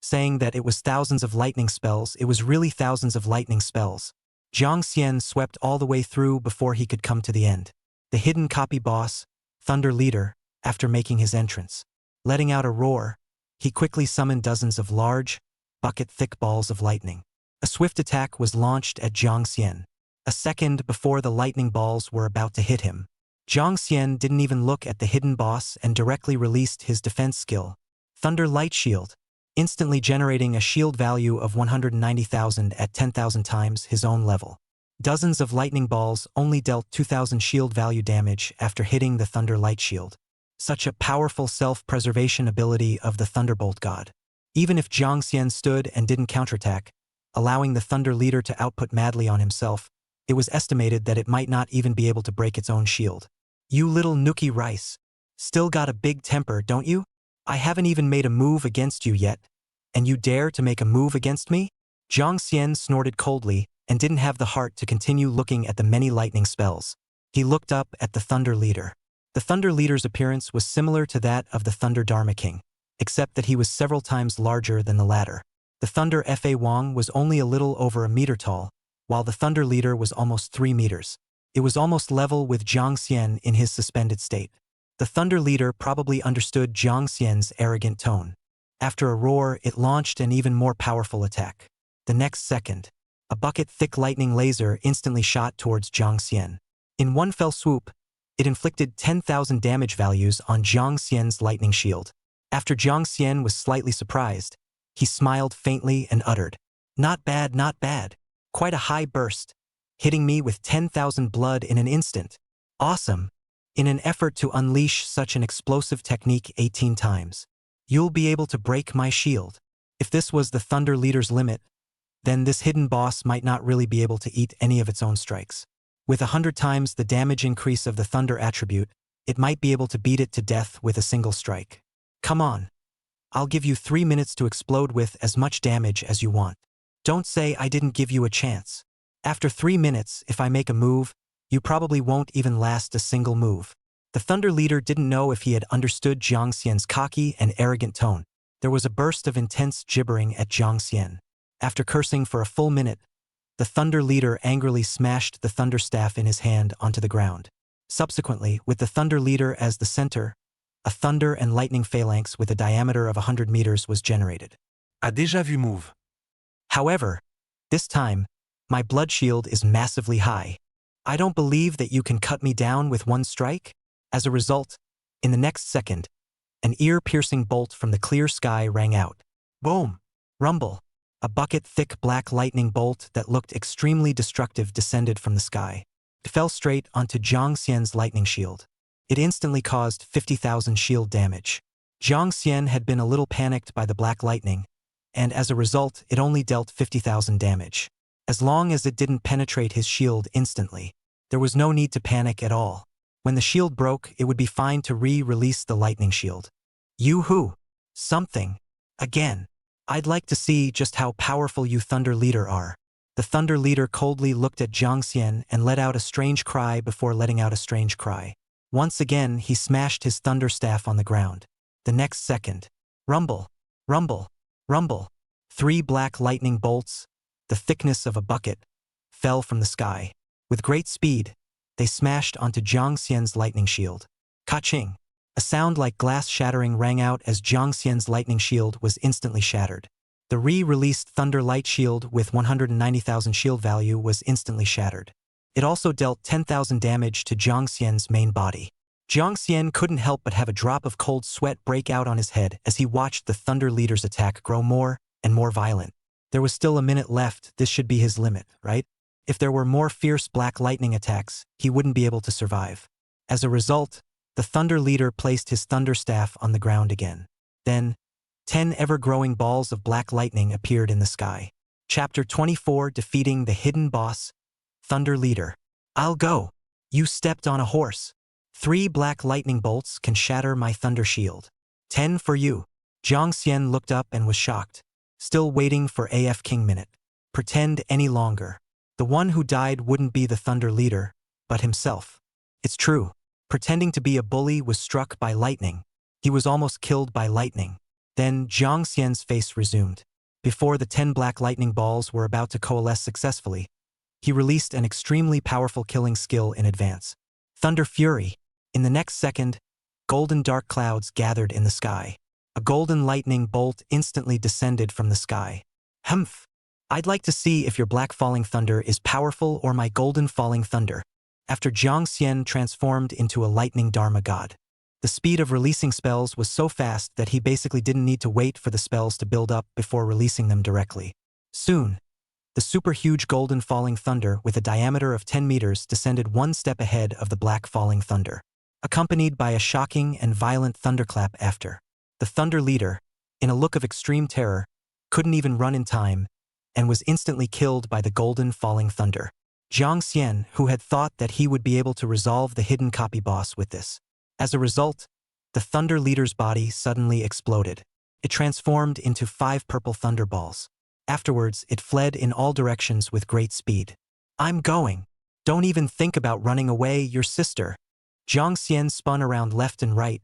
Saying that it was thousands of lightning spells, it was really thousands of lightning spells. Jiang Xian swept all the way through before he could come to the end. The hidden copy boss, Thunder Leader, after making his entrance. Letting out a roar, he quickly summoned dozens of large, bucket-thick balls of lightning. A swift attack was launched at Jiang Xian. A second before the lightning balls were about to hit him, Jiang Xian didn't even look at the hidden boss and directly released his defense skill, Thunder Light Shield, instantly generating a shield value of 190,000 at 10,000 times his own level. Dozens of lightning balls only dealt 2,000 shield value damage after hitting the Thunder Light Shield. Such a powerful self-preservation ability of the Thunderbolt God. Even if Jiang Xian stood and didn't counterattack, allowing the Thunder Leader to output madly on himself, It was estimated that it might not even be able to break its own shield. You little nookie rice. Still got a big temper, don't you? I haven't even made a move against you yet, and you dare to make a move against me? Jiang Xian snorted coldly and didn't have the heart to continue looking at the many lightning spells. He looked up at the Thunder Leader. The Thunder Leader's appearance was similar to that of the Thunder Dharma King, except that he was several times larger than the latter. The Thunder Fa Wang was only a little over a meter tall, while the Thunder Leader was almost 3 meters. It was almost level with Jiang Xian in his suspended state. The Thunder Leader probably understood Jiang Xian's arrogant tone. After a roar, it launched an even more powerful attack. The next second, a bucket-thick lightning laser instantly shot towards Jiang Xian. In one fell swoop, it inflicted 10,000 damage values on Jiang Xian's lightning shield. After Jiang Xian was slightly surprised, he smiled faintly and uttered, "Not bad, not bad. Quite a high burst, hitting me with 10,000 blood in an instant. Awesome. In an effort to unleash such an explosive technique 18 times, you'll be able to break my shield." If this was the Thunder Leader's limit, then this hidden boss might not really be able to eat any of its own strikes. With 100 times the damage increase of the Thunder attribute, it might be able to beat it to death with a single strike. Come on. I'll give you 3 minutes to explode with as much damage as you want. Don't say I didn't give you a chance. After 3 minutes, if I make a move, you probably won't even last a single move. The Thunder Leader didn't know if he had understood Jiang Xian's cocky and arrogant tone. There was a burst of intense gibbering at Jiang Xian. After cursing for a full minute, the Thunder Leader angrily smashed the Thunder Staff in his hand onto the ground. Subsequently, with the Thunder Leader as the center, a thunder and lightning phalanx with a diameter of 100 meters was generated. A déjà vu move. However, this time, my blood shield is massively high. I don't believe that you can cut me down with one strike. As a result, in the next second, an ear-piercing bolt from the clear sky rang out. Boom! Rumble! A bucket-thick black lightning bolt that looked extremely destructive descended from the sky. It fell straight onto Jiang Xian's lightning shield. It instantly caused 50,000 shield damage. Jiang Xian had been a little panicked by the black lightning, and as a result, it only dealt 50,000 damage. As long as it didn't penetrate his shield instantly, there was no need to panic at all. When the shield broke, it would be fine to re-release the lightning shield. Yoo-hoo! Something. Again. I'd like to see just how powerful you Thunder Leader are. The Thunder Leader coldly looked at Jiang Xian and let out a strange cry before letting out a strange cry. Once again, he smashed his Thunder Staff on the ground. The next second. Rumble! Rumble! Rumble! 3 black lightning bolts, the thickness of a bucket, fell from the sky. With great speed, they smashed onto Jiang Xian's lightning shield. Ka-ching! A sound like glass shattering rang out as Jiang Xian's lightning shield was instantly shattered. The re-released Thunder Light Shield with 190,000 shield value was instantly shattered. It also dealt 10,000 damage to Jiang Xian's main body. Jiang Xian couldn't help but have a drop of cold sweat break out on his head as he watched the Thunder Leader's attack grow more and more violent. There was still a minute left. This should be his limit, right? If there were more fierce black lightning attacks, he wouldn't be able to survive. As a result, the Thunder Leader placed his Thunder Staff on the ground again. Then, 10 ever-growing balls of black lightning appeared in the sky. Chapter 24, Defeating the Hidden Boss. Thunder Leader. I'll go. You stepped on a horse. 3 black lightning bolts can shatter my Thunder Shield. 10 for you. Jiang Xian looked up and was shocked. Still waiting for AF King Minute. Pretend any longer. The one who died wouldn't be the Thunder Leader, but himself. It's true. Pretending to be a bully was struck by lightning. He was almost killed by lightning. Then Jiang Xian's face resumed. Before the 10 black lightning balls were about to coalesce successfully, he released an extremely powerful killing skill in advance. Thunder Fury. In the next second, golden dark clouds gathered in the sky. A golden lightning bolt instantly descended from the sky. Humph! I'd like to see if your black falling thunder is powerful or my golden falling thunder. After Jiang Xian transformed into a lightning Dharma god. The speed of releasing spells was so fast that he basically didn't need to wait for the spells to build up before releasing them directly. Soon, the super huge golden falling thunder with a diameter of 10 meters descended one step ahead of the black falling thunder, accompanied by a shocking and violent thunderclap after. The Thunder Leader, in a look of extreme terror, couldn't even run in time and was instantly killed by the golden falling thunder. Jiang Xian, who had thought that he would be able to resolve the hidden copy boss with this. As a result, the Thunder Leader's body suddenly exploded. It transformed into 5 purple thunderballs. Afterwards, it fled in all directions with great speed. I'm going. Don't even think about running away, your sister. Jiang Xian spun around left and right,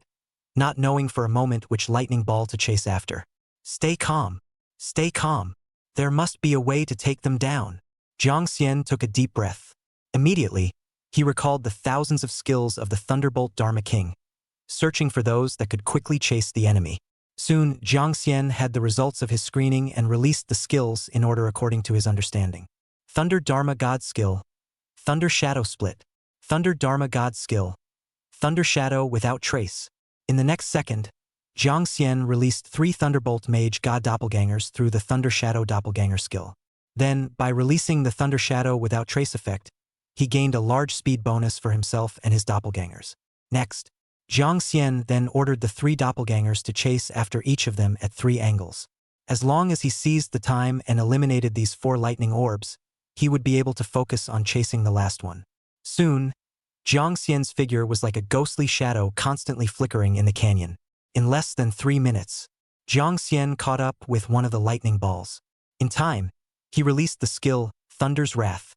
not knowing for a moment which lightning ball to chase after. Stay calm. Stay calm. There must be a way to take them down. Jiang Xian took a deep breath. Immediately, he recalled the thousands of skills of the Thunderbolt Dharma King, searching for those that could quickly chase the enemy. Soon, Jiang Xian had the results of his screening and released the skills in order according to his understanding. Thunder Dharma God Skill, Thunder Shadow Split, Thunder Dharma God Skill, Thunder Shadow Without Trace. In the next second, Jiang Xian released 3 Thunderbolt Mage God Doppelgangers through the Thunder Shadow Doppelganger skill. Then, by releasing the Thunder Shadow Without Trace effect, he gained a large speed bonus for himself and his doppelgangers. Next, Jiang Xian then ordered the 3 doppelgangers to chase after each of them at 3 angles. As long as he seized the time and eliminated these 4 lightning orbs, he would be able to focus on chasing the last one. Soon, Jiang Xian's figure was like a ghostly shadow constantly flickering in the canyon. In less than 3 minutes, Jiang Xian caught up with one of the lightning balls. In time, he released the skill, Thunder's Wrath,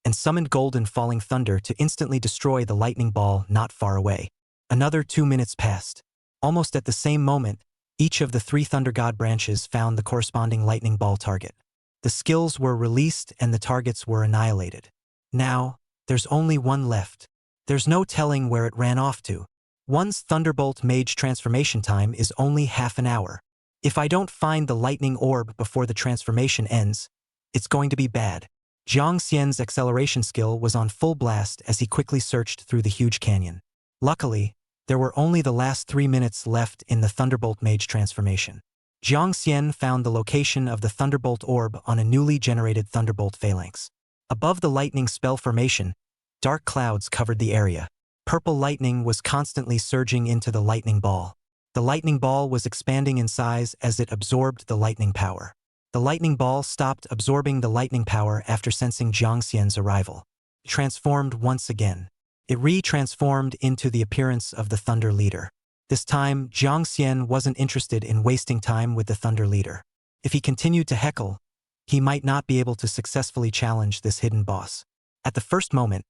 and summoned golden falling thunder to instantly destroy the lightning ball not far away. Another 2 minutes passed. Almost at the same moment, each of the 3 Thunder God branches found the corresponding lightning ball target. The skills were released and the targets were annihilated. Now, there's only one left. There's no telling where it ran off to. One's Thunderbolt Mage transformation time is only half an hour. If I don't find the lightning orb before the transformation ends, it's going to be bad. Jiang Xian's acceleration skill was on full blast as he quickly searched through the huge canyon. Luckily, there were only the last 3 minutes left in the Thunderbolt Mage transformation. Jiang Xian found the location of the Thunderbolt orb on a newly generated Thunderbolt phalanx. Above the lightning spell formation, dark clouds covered the area. Purple lightning was constantly surging into the lightning ball. The lightning ball was expanding in size as it absorbed the lightning power. The lightning ball stopped absorbing the lightning power after sensing Jiang Xian's arrival. It transformed once again. It re-transformed into the appearance of the Thunder Leader. This time, Jiang Xian wasn't interested in wasting time with the Thunder Leader. If he continued to heckle, he might not be able to successfully challenge this hidden boss. At the first moment,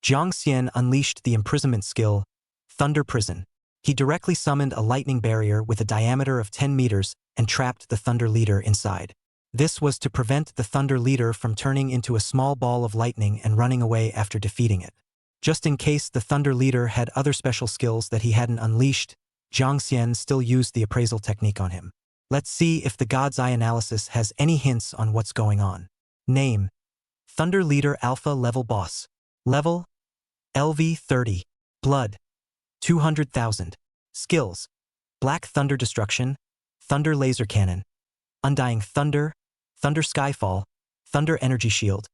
Jiang Xian unleashed the imprisonment skill, Thunder Prison. He directly summoned a lightning barrier with a diameter of 10 meters and trapped the Thunder Leader inside. This was to prevent the Thunder Leader from turning into a small ball of lightning and running away after defeating it. Just in case the Thunder Leader had other special skills that he hadn't unleashed, Jiang Xian still used the appraisal technique on him. Let's see if the God's Eye analysis has any hints on what's going on. Name: Thunder Leader Alpha Level Boss. Level: LV 30. Blood: 200,000. Skills: Black Thunder Destruction, Thunder Laser Cannon, Undying Thunder, Thunder Skyfall, Thunder Energy Shield.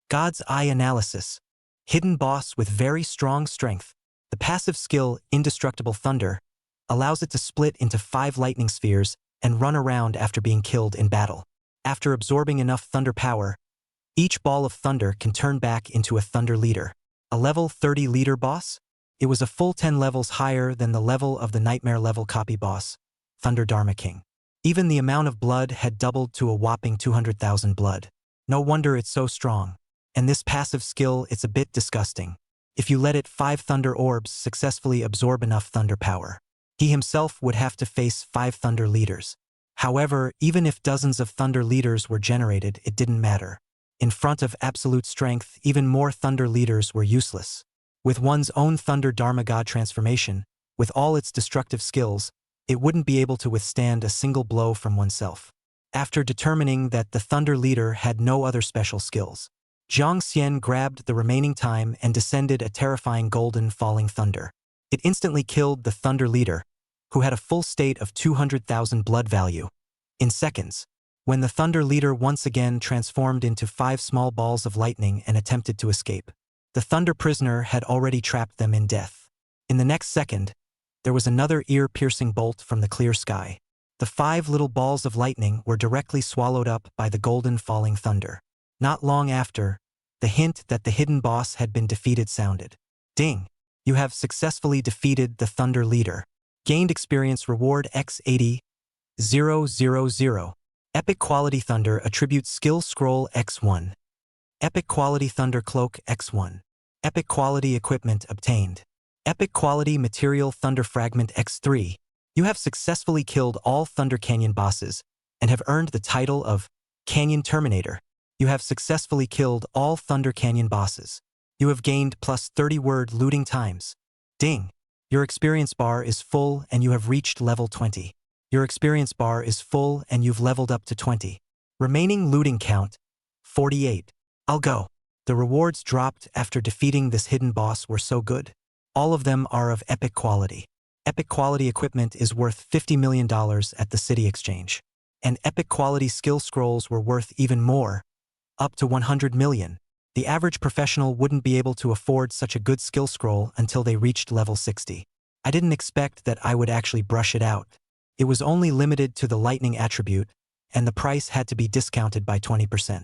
God's Eye Analysis. Hidden boss with very strong strength. The passive skill, Indestructible Thunder, allows it to split into 5 lightning spheres and run around after being killed in battle. After absorbing enough thunder power, each ball of thunder can turn back into a Thunder Leader. A level 30 leader boss? It was a full 10 levels higher than the level of the Nightmare level copy boss, Thunder Dharma King. Even the amount of blood had doubled to a whopping 200,000 blood. No wonder it's so strong. And this passive skill, it's a bit disgusting. If you let it 5 thunder orbs successfully absorb enough thunder power, he himself would have to face 5 thunder leaders. However, even if dozens of thunder leaders were generated, it didn't matter. In front of absolute strength, even more thunder leaders were useless. With one's own Thunder Dharma God transformation, with all its destructive skills, it wouldn't be able to withstand a single blow from oneself. After determining that the Thunder Leader had no other special skills, Jiang Xian grabbed the remaining time and descended a terrifying golden falling thunder. It instantly killed the Thunder Leader, who had a full state of 200,000 blood value. In seconds, when the Thunder Leader once again transformed into 5 small balls of lightning and attempted to escape, the Thunder Prisoner had already trapped them in death. In the next second, there was another ear-piercing bolt from the clear sky. The 5 little balls of lightning were directly swallowed up by the golden falling thunder. Not long after, the hint that the hidden boss had been defeated sounded. Ding! You have successfully defeated the Thunder Leader. Gained experience reward X80 000. Epic Quality Thunder Attribute Skill Scroll X1. Epic Quality Thunder Cloak X1. Epic Quality Equipment obtained. Epic Quality Material Thunder Fragment X3. You have successfully killed all Thunder Canyon bosses and have earned the title of Canyon Terminator. You have successfully killed all Thunder Canyon bosses. You have gained plus 30 word looting times. Ding! Your experience bar is full and you have reached level 20. Your experience bar is full and you've leveled up to 20. Remaining looting count 48. I'll go. The rewards dropped after defeating this hidden boss were so good. All of them are of epic quality. Epic quality equipment is worth $50 million at the City Exchange. And epic quality skill scrolls were worth even more, up to 100 million. The average professional wouldn't be able to afford such a good skill scroll until they reached level 60. I didn't expect that I would actually brush it out. It was only limited to the lightning attribute, and the price had to be discounted by 20%.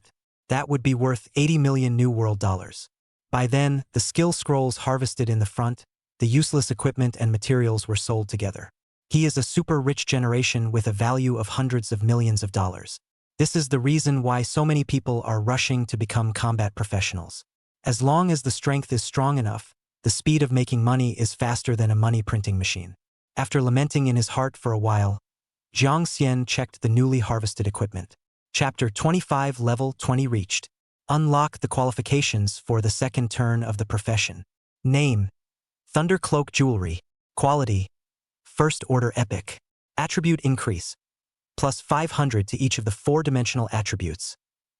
That would be worth 80 million New World dollars. By then, the skill scrolls harvested in the front, the useless equipment and materials were sold together. He is a super rich generation with a value of hundreds of millions of dollars. This is the reason why so many people are rushing to become combat professionals. As long as the strength is strong enough, the speed of making money is faster than a money printing machine. After lamenting in his heart for a while, Jiang Xian checked the newly harvested equipment. Chapter 25 Level 20 reached. Unlock the qualifications for the second turn of the profession. Name: Thunder Cloak Jewelry. Quality: First Order Epic. Attribute increase: plus 500 to each of the 4-dimensional attributes: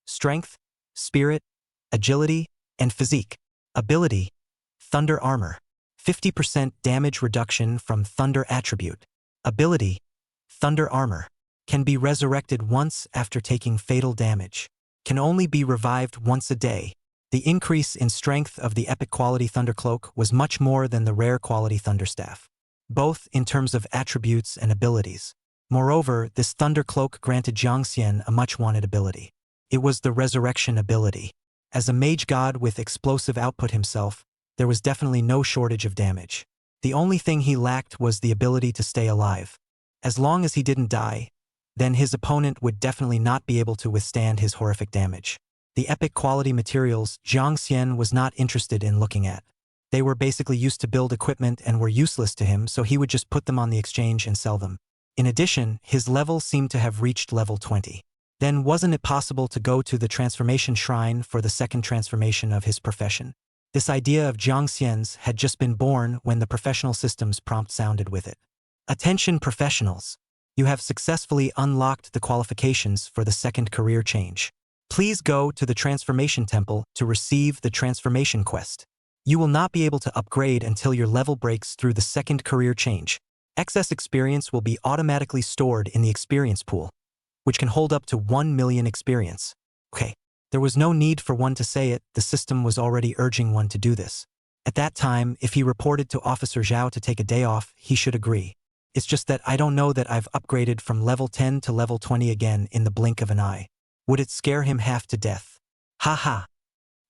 Strength, Spirit, Agility, and Physique. Ability: Thunder Armor. 50% damage reduction from Thunder Attribute. Ability: Thunder Armor. Can be resurrected once after taking fatal damage. Can only be revived once a day. The increase in strength of the epic quality Thunder Cloak was much more than the rare quality Thunder Staff, both in terms of attributes and abilities. Moreover, this Thunder Cloak granted Jiang Xian a much-wanted ability. It was the Resurrection ability. As a mage god with explosive output himself, there was definitely no shortage of damage. The only thing he lacked was the ability to stay alive. As long as he didn't die, then his opponent would definitely not be able to withstand his horrific damage. The epic quality materials Jiang Xian was not interested in looking at. They were basically used to build equipment and were useless to him, so he would just put them on the exchange and sell them. In addition, his level seemed to have reached level 20. Then wasn't it possible to go to the transformation shrine for the second transformation of his profession? This idea of Jiang Xian's had just been born when the professional systems prompt sounded with it. Attention professionals! You have successfully unlocked the qualifications for the second career change. Please go to the Transformation Temple to receive the Transformation Quest. You will not be able to upgrade until your level breaks through the second career change. Excess experience will be automatically stored in the experience pool, which can hold up to 1 million experience. Okay, there was no need for one to say it, the system was already urging one to do this. At that time, if he reported to Officer Zhao to take a day off, he should agree. It's just that I don't know that I've upgraded from level 10 to level 20 again in the blink of an eye. Would it scare him half to death? Haha.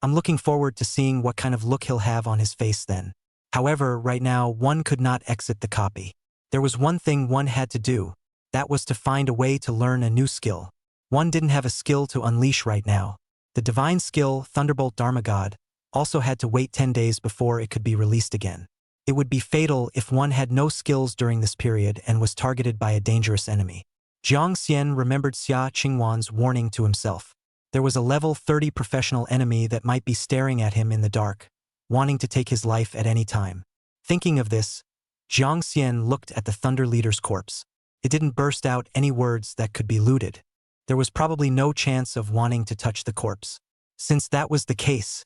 I'm looking forward to seeing what kind of look he'll have on his face then. However, right now, one could not exit the copy. There was one thing one had to do. That was to find a way to learn a new skill. One didn't have a skill to unleash right now. The divine skill, Thunderbolt Dharma God, also had to wait 10 days before it could be released again. It would be fatal if one had no skills during this period and was targeted by a dangerous enemy. Jiang Xian remembered Xia Qingwan's warning to himself. There was a level 30 professional enemy that might be staring at him in the dark, wanting to take his life at any time. Thinking of this, Jiang Xian looked at the Thunder Leader's corpse. It didn't burst out any words that could be looted. There was probably no chance of wanting to touch the corpse. Since that was the case,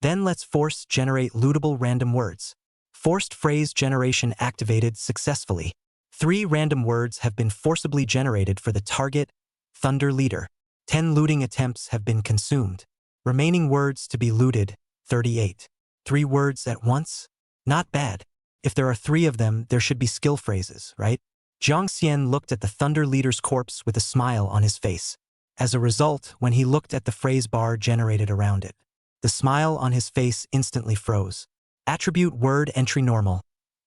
then let's force generate lootable random words. Forced phrase generation activated successfully. 3 random words have been forcibly generated for the target, Thunder Leader. 10 looting attempts have been consumed. Remaining words to be looted, 38. 3 words at once? Not bad. If there are 3 of them, there should be skill phrases, right? Jiang Xian looked at the Thunder Leader's corpse with a smile on his face. As a result, when he looked at the phrase bar generated around it, The smile on his face instantly froze. Attribute word entry normal.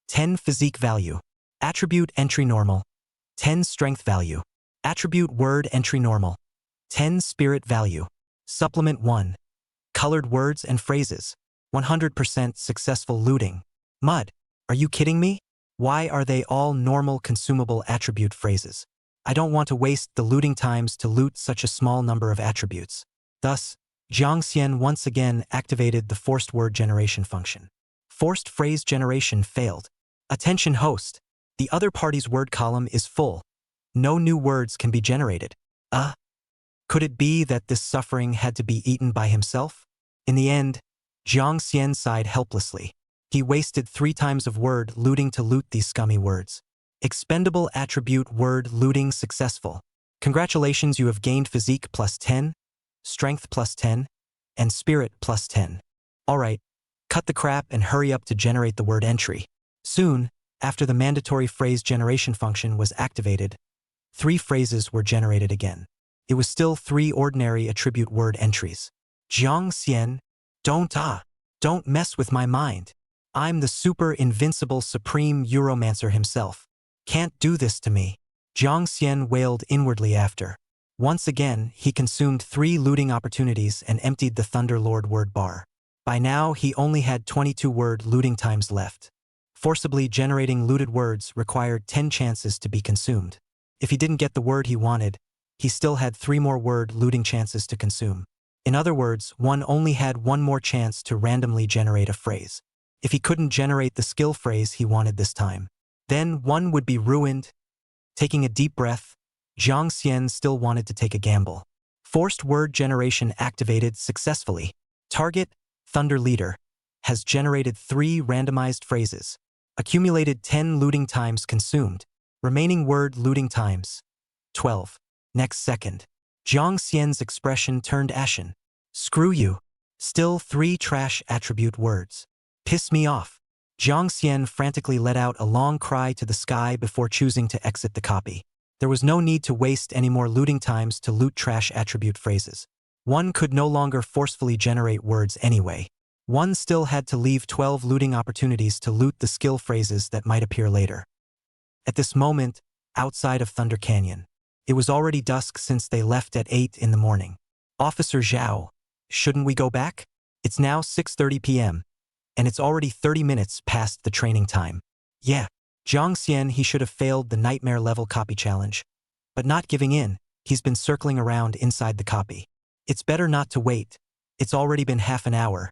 10 physique value. Attribute entry normal. 10 strength value. Attribute word entry normal. 10 spirit value. Supplement 1. Colored words and phrases. 100% successful looting. Mud. Are you kidding me? Why are they all normal consumable attribute phrases? I don't want to waste the looting times to loot such a small number of attributes. Thus, Jiang Xian once again activated the forced word generation function. Forced phrase generation failed. Attention host. The other party's word column is full. No new words can be generated. Could it be that this suffering had to be eaten by himself? In the end, Jiang Xian sighed helplessly. He wasted 3 times of word looting to loot these scummy words. Expendable attribute word looting successful. Congratulations, you have gained physique plus 10, strength plus 10, and spirit plus 10. Alright, cut the crap and hurry up to generate the word entry. Soon, after the mandatory phrase generation function was activated, 3 phrases were generated again. It was still 3 ordinary attribute word entries. Jiang Xian, don't mess with my mind. I'm the super invincible supreme Euromancer himself. Can't do this to me. Jiang Xian wailed inwardly after. Once again, he consumed 3 looting opportunities and emptied the Thunder Lord word bar. By now, he only had 22 word looting times left. Forcibly generating looted words required 10 chances to be consumed. If he didn't get the word he wanted, he still had 3 more word looting chances to consume. In other words, one only had 1 more chance to randomly generate a phrase. If he couldn't generate the skill phrase he wanted this time, then one would be ruined. Taking a deep breath, Jiang Xian still wanted to take a gamble. Forced word generation activated successfully. Target, Thunder Leader, has generated 3 randomized phrases. Accumulated 10 looting times consumed. Remaining word looting times, 12. Next second, Jiang Xian's expression turned ashen. Screw you. Still 3 trash attribute words. Piss me off. Jiang Xian frantically let out a long cry to the sky before choosing to exit the copy. There was no need to waste any more looting times to loot trash attribute phrases. One could no longer forcefully generate words anyway. One still had to leave 12 looting opportunities to loot the skill phrases that might appear later. At this moment, outside of Thunder Canyon, it was already dusk since they left at 8 in the morning. Officer Zhao, shouldn't we go back? It's now 6:30 p.m. and it's already 30 minutes past the training time. Yeah, Jiang Xian, he should have failed the nightmare level copy challenge. But not giving in, he's been circling around inside the copy. It's better not to wait. It's already been half an hour.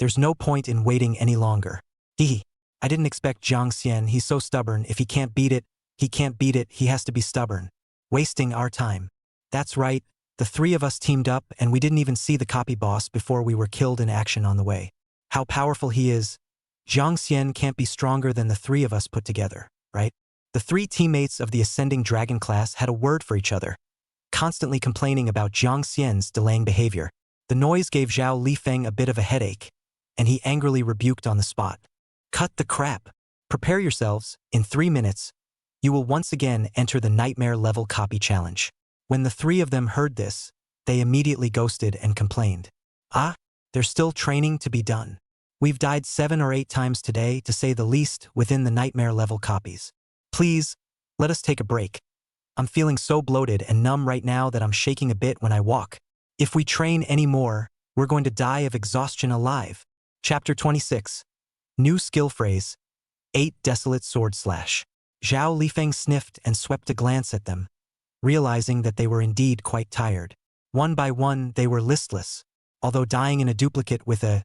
There's no point in waiting any longer. I didn't expect Jiang Xian, he's so stubborn. If he can't beat it, he has to be stubborn. Wasting our time. That's right, the 3 of us teamed up and we didn't even see the copy boss before we were killed in action on the way. How powerful he is. Jiang Xian can't be stronger than the 3 of us put together, right? The 3 teammates of the Ascending Dragon class had a word for each other, constantly complaining about Jiang Xian's delaying behavior. The noise gave Zhao Lifeng a bit of a headache, and he angrily rebuked on the spot. Cut the crap. Prepare yourselves. In 3 minutes, you will once again enter the nightmare level copy challenge. When the 3 of them heard this, they immediately ghosted and complained. There's still training to be done. We've died 7 or 8 times today, to say the least, within the nightmare level copies. Please, let us take a break. I'm feeling so bloated and numb right now that I'm shaking a bit when I walk. If we train any more, we're going to die of exhaustion alive. Chapter 26. New skill phrase. 8 Desolate Sword Slash. Zhao Lifeng sniffed and swept a glance at them, realizing that they were indeed quite tired. One by one, they were listless. Although dying in a duplicate with a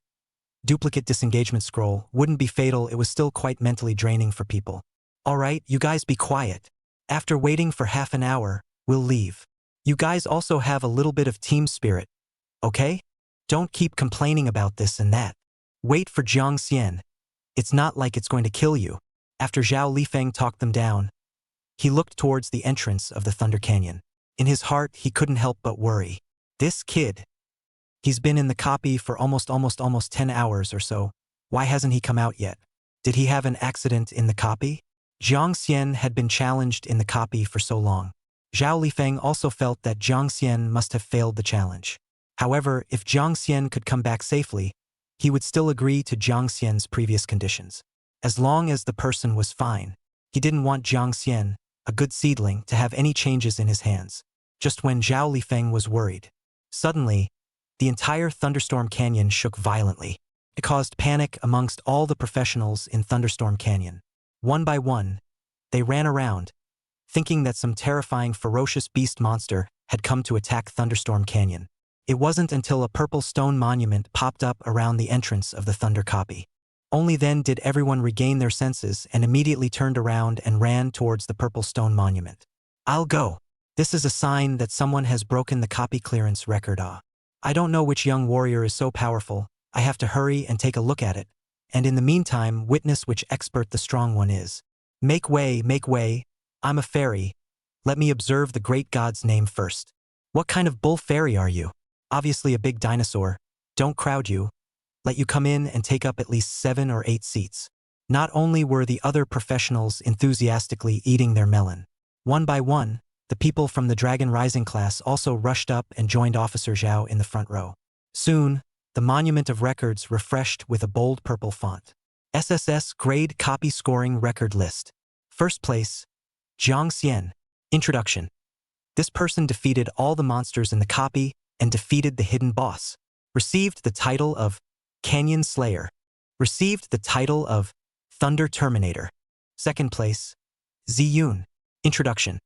duplicate disengagement scroll wouldn't be fatal, it was still quite mentally draining for people. Alright, you guys be quiet. After waiting for half an hour, we'll leave. You guys also have a little bit of team spirit, okay? Don't keep complaining about this and that. Wait for Jiang Xian. It's not like it's going to kill you. After Zhao Lifeng talked them down, he looked towards the entrance of the Thunder Canyon. In his heart, he couldn't help but worry. This kid, he's been in the copy for almost 10 hours or so. Why hasn't he come out yet? Did he have an accident in the copy? Jiang Xian had been challenged in the copy for so long. Zhao Lifeng also felt that Jiang Xian must have failed the challenge. However, if Jiang Xian could come back safely, he would still agree to Jiang Xian's previous conditions. As long as the person was fine, he didn't want Jiang Xian, a good seedling, to have any changes in his hands. Just when Zhao Lifeng was worried, suddenly, the entire Thunderstorm Canyon shook violently. It caused panic amongst all the professionals in Thunderstorm Canyon. One by one, they ran around, thinking that some terrifying ferocious beast monster had come to attack Thunderstorm Canyon. It wasn't until a purple stone monument popped up around the entrance of the Thunder Copy. Only then did everyone regain their senses and immediately turned around and ran towards the purple stone monument. I'll go. This is a sign that someone has broken the copy clearance record. I don't know which young warrior is so powerful. I have to hurry and take a look at it, and in the meantime witness which expert the strong one is. Make way, make way. I'm a fairy. Let me observe the great god's name first. What kind of bull fairy are you? Obviously a big dinosaur. Don't crowd you. Let you come in and take up at least 7 or 8 seats. Not only were the other professionals enthusiastically eating their melon. One by one, the people from the Dragon Rising class also rushed up and joined Officer Zhao in the front row. Soon, the Monument of Records refreshed with a bold purple font. SSS Grade Copy Scoring Record List. First place, Jiang Xian. Introduction. This person defeated all the monsters in the copy and defeated the hidden boss. Received the title of Canyon Slayer. Received the title of Thunder Terminator. Second place, Ziyun. Introduction.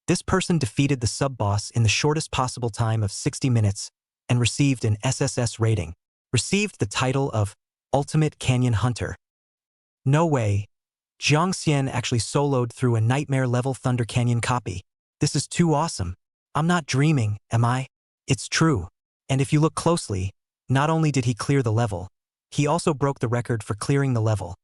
This person defeated the sub-boss in the shortest possible time of 60 minutes and received an SSS rating. Received the title of Ultimate Canyon Hunter. No way. Jiang Xian actually soloed through a nightmare-level Thunder Canyon copy. This is too awesome. I'm not dreaming, am I? It's true. And if you look closely, not only did he clear the level, he also broke the record for clearing the level,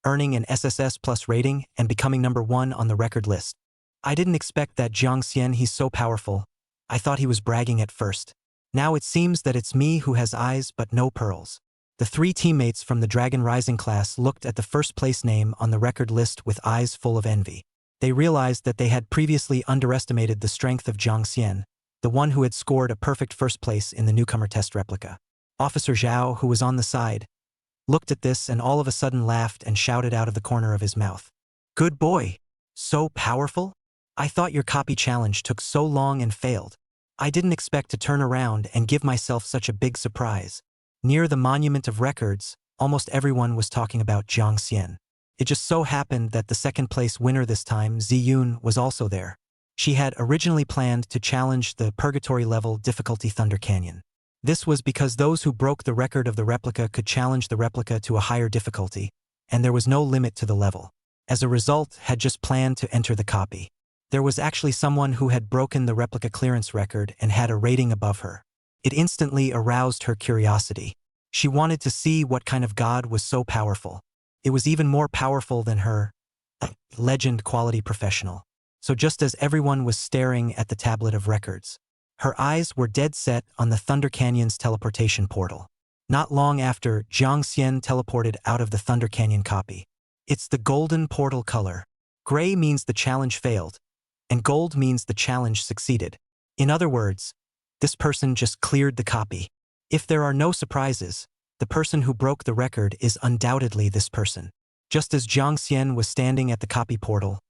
earning an SSS plus rating and becoming #1 on the record list. I didn't expect that Jiang Xian, he's so powerful. I thought he was bragging at first. Now it seems that it's me who has eyes but no pearls. The 3 teammates from the Dragon Rising class looked at the first place name on the record list with eyes full of envy. They realized that they had previously underestimated the strength of Jiang Xian, the one who had scored a perfect first place in the newcomer test replica. Officer Zhao, who was on the side, looked at this and all of a sudden laughed and shouted out of the corner of his mouth. Good boy! So powerful? I thought your copy challenge took so long and failed. I didn't expect to turn around and give myself such a big surprise. Near the Monument of Records, almost everyone was talking about Jiang Xian. It just so happened that the second place winner this time, Ziyun, was also there. She had originally planned to challenge the Purgatory level difficulty Thunder Canyon. This was because those who broke the record of the replica could challenge the replica to a higher difficulty, and there was no limit to the level. As a result, had just planned to enter the copy. There was actually someone who had broken the replica clearance record and had a rating above her. It instantly aroused her curiosity. She wanted to see what kind of god was so powerful. It was even more powerful than her legend quality professional. So just as everyone was staring at the tablet of records, her eyes were dead set on the Thunder Canyon's teleportation portal. Not long after, Jiang Xian teleported out of the Thunder Canyon copy. It's the golden portal color. Gray means the challenge failed, and gold means the challenge succeeded. In other words, this person just cleared the copy. If there are no surprises, the person who broke the record is undoubtedly this person. Just as Jiang Xian was standing at the copy portal,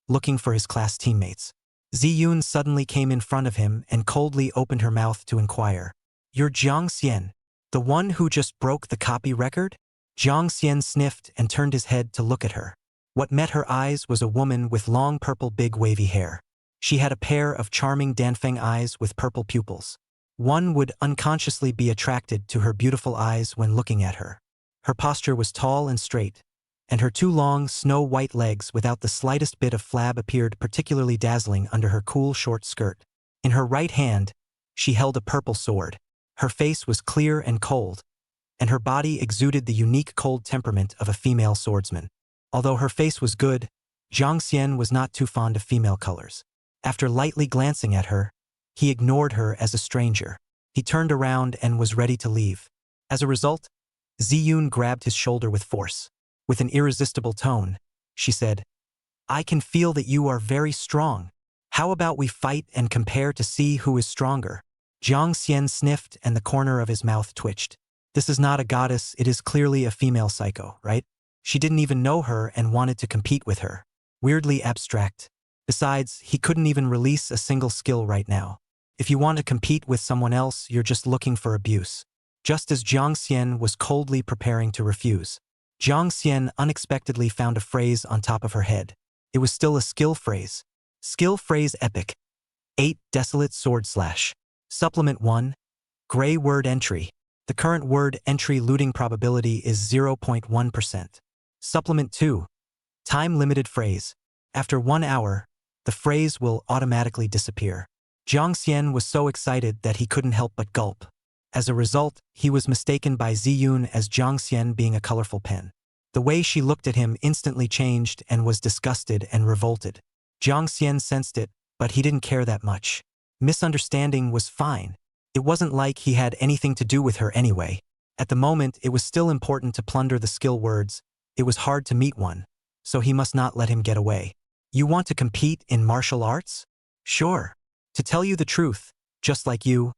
looking for his class teammates, Ziyun suddenly came in front of him and coldly opened her mouth to inquire. You're Jiang Xian, the one who just broke the copy record? Jiang Xian sniffed and turned his head to look at her. What met her eyes was a woman with long purple big wavy hair. She had a pair of charming Danfeng eyes with purple pupils. One would unconsciously be attracted to her beautiful eyes when looking at her. Her posture was tall and straight, and her 2 long, snow-white legs without the slightest bit of flab appeared particularly dazzling under her cool short skirt. In her right hand, she held a purple sword. Her face was clear and cold, and her body exuded the unique cold temperament of a female swordsman. Although her face was good, Jiang Xian was not too fond of female colors. After lightly glancing at her, he ignored her as a stranger. He turned around and was ready to leave. As a result, Ziyun grabbed his shoulder with force. With an irresistible tone, she said, I can feel that you are very strong. How about we fight and compare to see who is stronger? Jiang Xian sniffed and the corner of his mouth twitched. This is not a goddess, it is clearly a female psycho, right? She didn't even know her and wanted to compete with her. Weirdly abstract. Besides, he couldn't even release a single skill right now. If you want to compete with someone else, you're just looking for abuse. Just as Jiang Xian was coldly preparing to refuse, Jiang Xian unexpectedly found a phrase on top of her head. It was still a skill phrase. Skill phrase epic. 8 Desolate Sword Slash. Supplement 1. Gray word entry. The current word entry looting probability is 0.1%. Supplement 2. Time-limited phrase. After 1 hour, the phrase will automatically disappear. Jiang Xian was so excited that he couldn't help but gulp. As a result, he was mistaken by Ziyun as Jiang Xian being a colorful pen. The way she looked at him instantly changed and was disgusted and revolted. Jiang Xian sensed it, but he didn't care that much. Misunderstanding was fine. It wasn't like he had anything to do with her anyway. At the moment, it was still important to plunder the skill words. It was hard to meet one, so he must not let him get away. You want to compete in martial arts? Sure. To tell you the truth, just like you,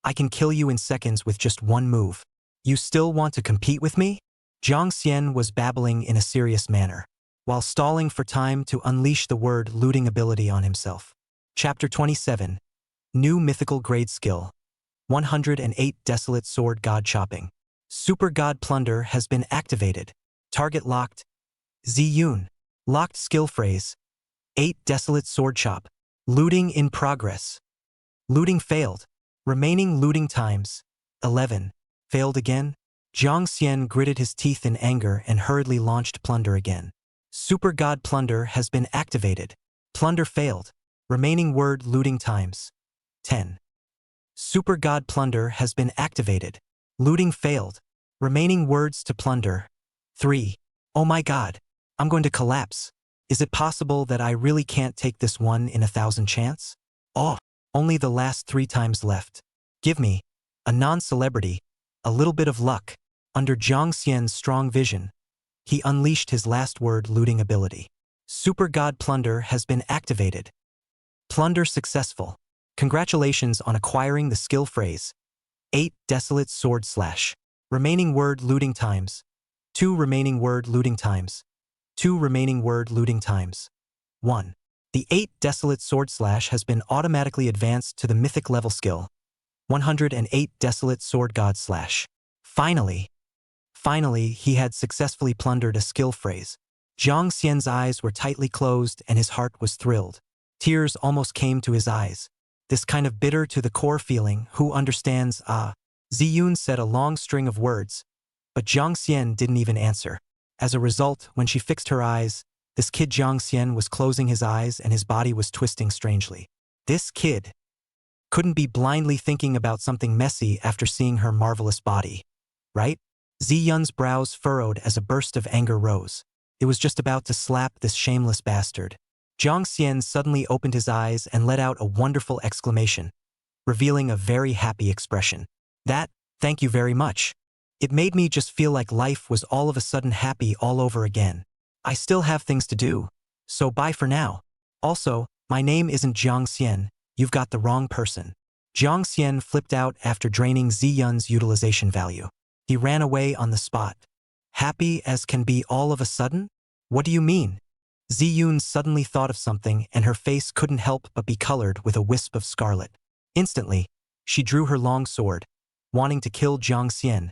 I can kill you in seconds with just one move. You still want to compete with me? Jiang Xian was babbling in a serious manner, while stalling for time to unleash the word looting ability on himself. Chapter 27. New Mythical Grade Skill. 108 Desolate Sword God Chopping. Super God Plunder has been activated. Target locked. Ziyun. Locked skill phrase. 8 Desolate Sword Chop. Looting in progress. Looting failed. Remaining looting times. 11. Failed again? Jiang Xian gritted his teeth in anger and hurriedly launched Plunder again. Super God Plunder has been activated. Plunder failed. Remaining word looting times. 10. Super God Plunder has been activated. Looting failed. Remaining words to plunder. 3. Oh my god. I'm going to collapse. Is it possible that I really can't take this 1 in 1,000 chance? Oh, only the last 3 times left. Give me, a non-celebrity, a little bit of luck. Under Jiang Xian's strong vision, he unleashed his last word looting ability. Super God Plunder has been activated. Plunder successful. Congratulations on acquiring the skill phrase. 8 Desolate Sword Slash. Remaining word looting times. 2 remaining word looting times. 2 remaining word looting times. 1. The 8 Desolate Sword Slash has been automatically advanced to the Mythic level skill. 108 Desolate Sword God Slash. Finally, he had successfully plundered a skill phrase. Jiang Xian's eyes were tightly closed and his heart was thrilled. Tears almost came to his eyes. This kind of bitter to the core feeling, who understands, Ziyun said a long string of words, but Jiang Xian didn't even answer. As a result, when she fixed her eyes, this kid Jiang Xian was closing his eyes and his body was twisting strangely. This kid couldn't be blindly thinking about something messy after seeing her marvelous body, right? Ziyun's brows furrowed as a burst of anger rose. It was just about to slap this shameless bastard. Jiang Xian suddenly opened his eyes and let out a wonderful exclamation, revealing a very happy expression. Thank you very much. It made me just feel like life was all of a sudden happy all over again. I still have things to do, so bye for now. Also, my name isn't Jiang Xian, you've got the wrong person. Jiang Xian flipped out after draining Ziyun's utilization value. He ran away on the spot. Happy as can be all of a sudden? What do you mean? Ziyun suddenly thought of something and her face couldn't help but be colored with a wisp of scarlet. Instantly, she drew her long sword, wanting to kill Jiang Xian,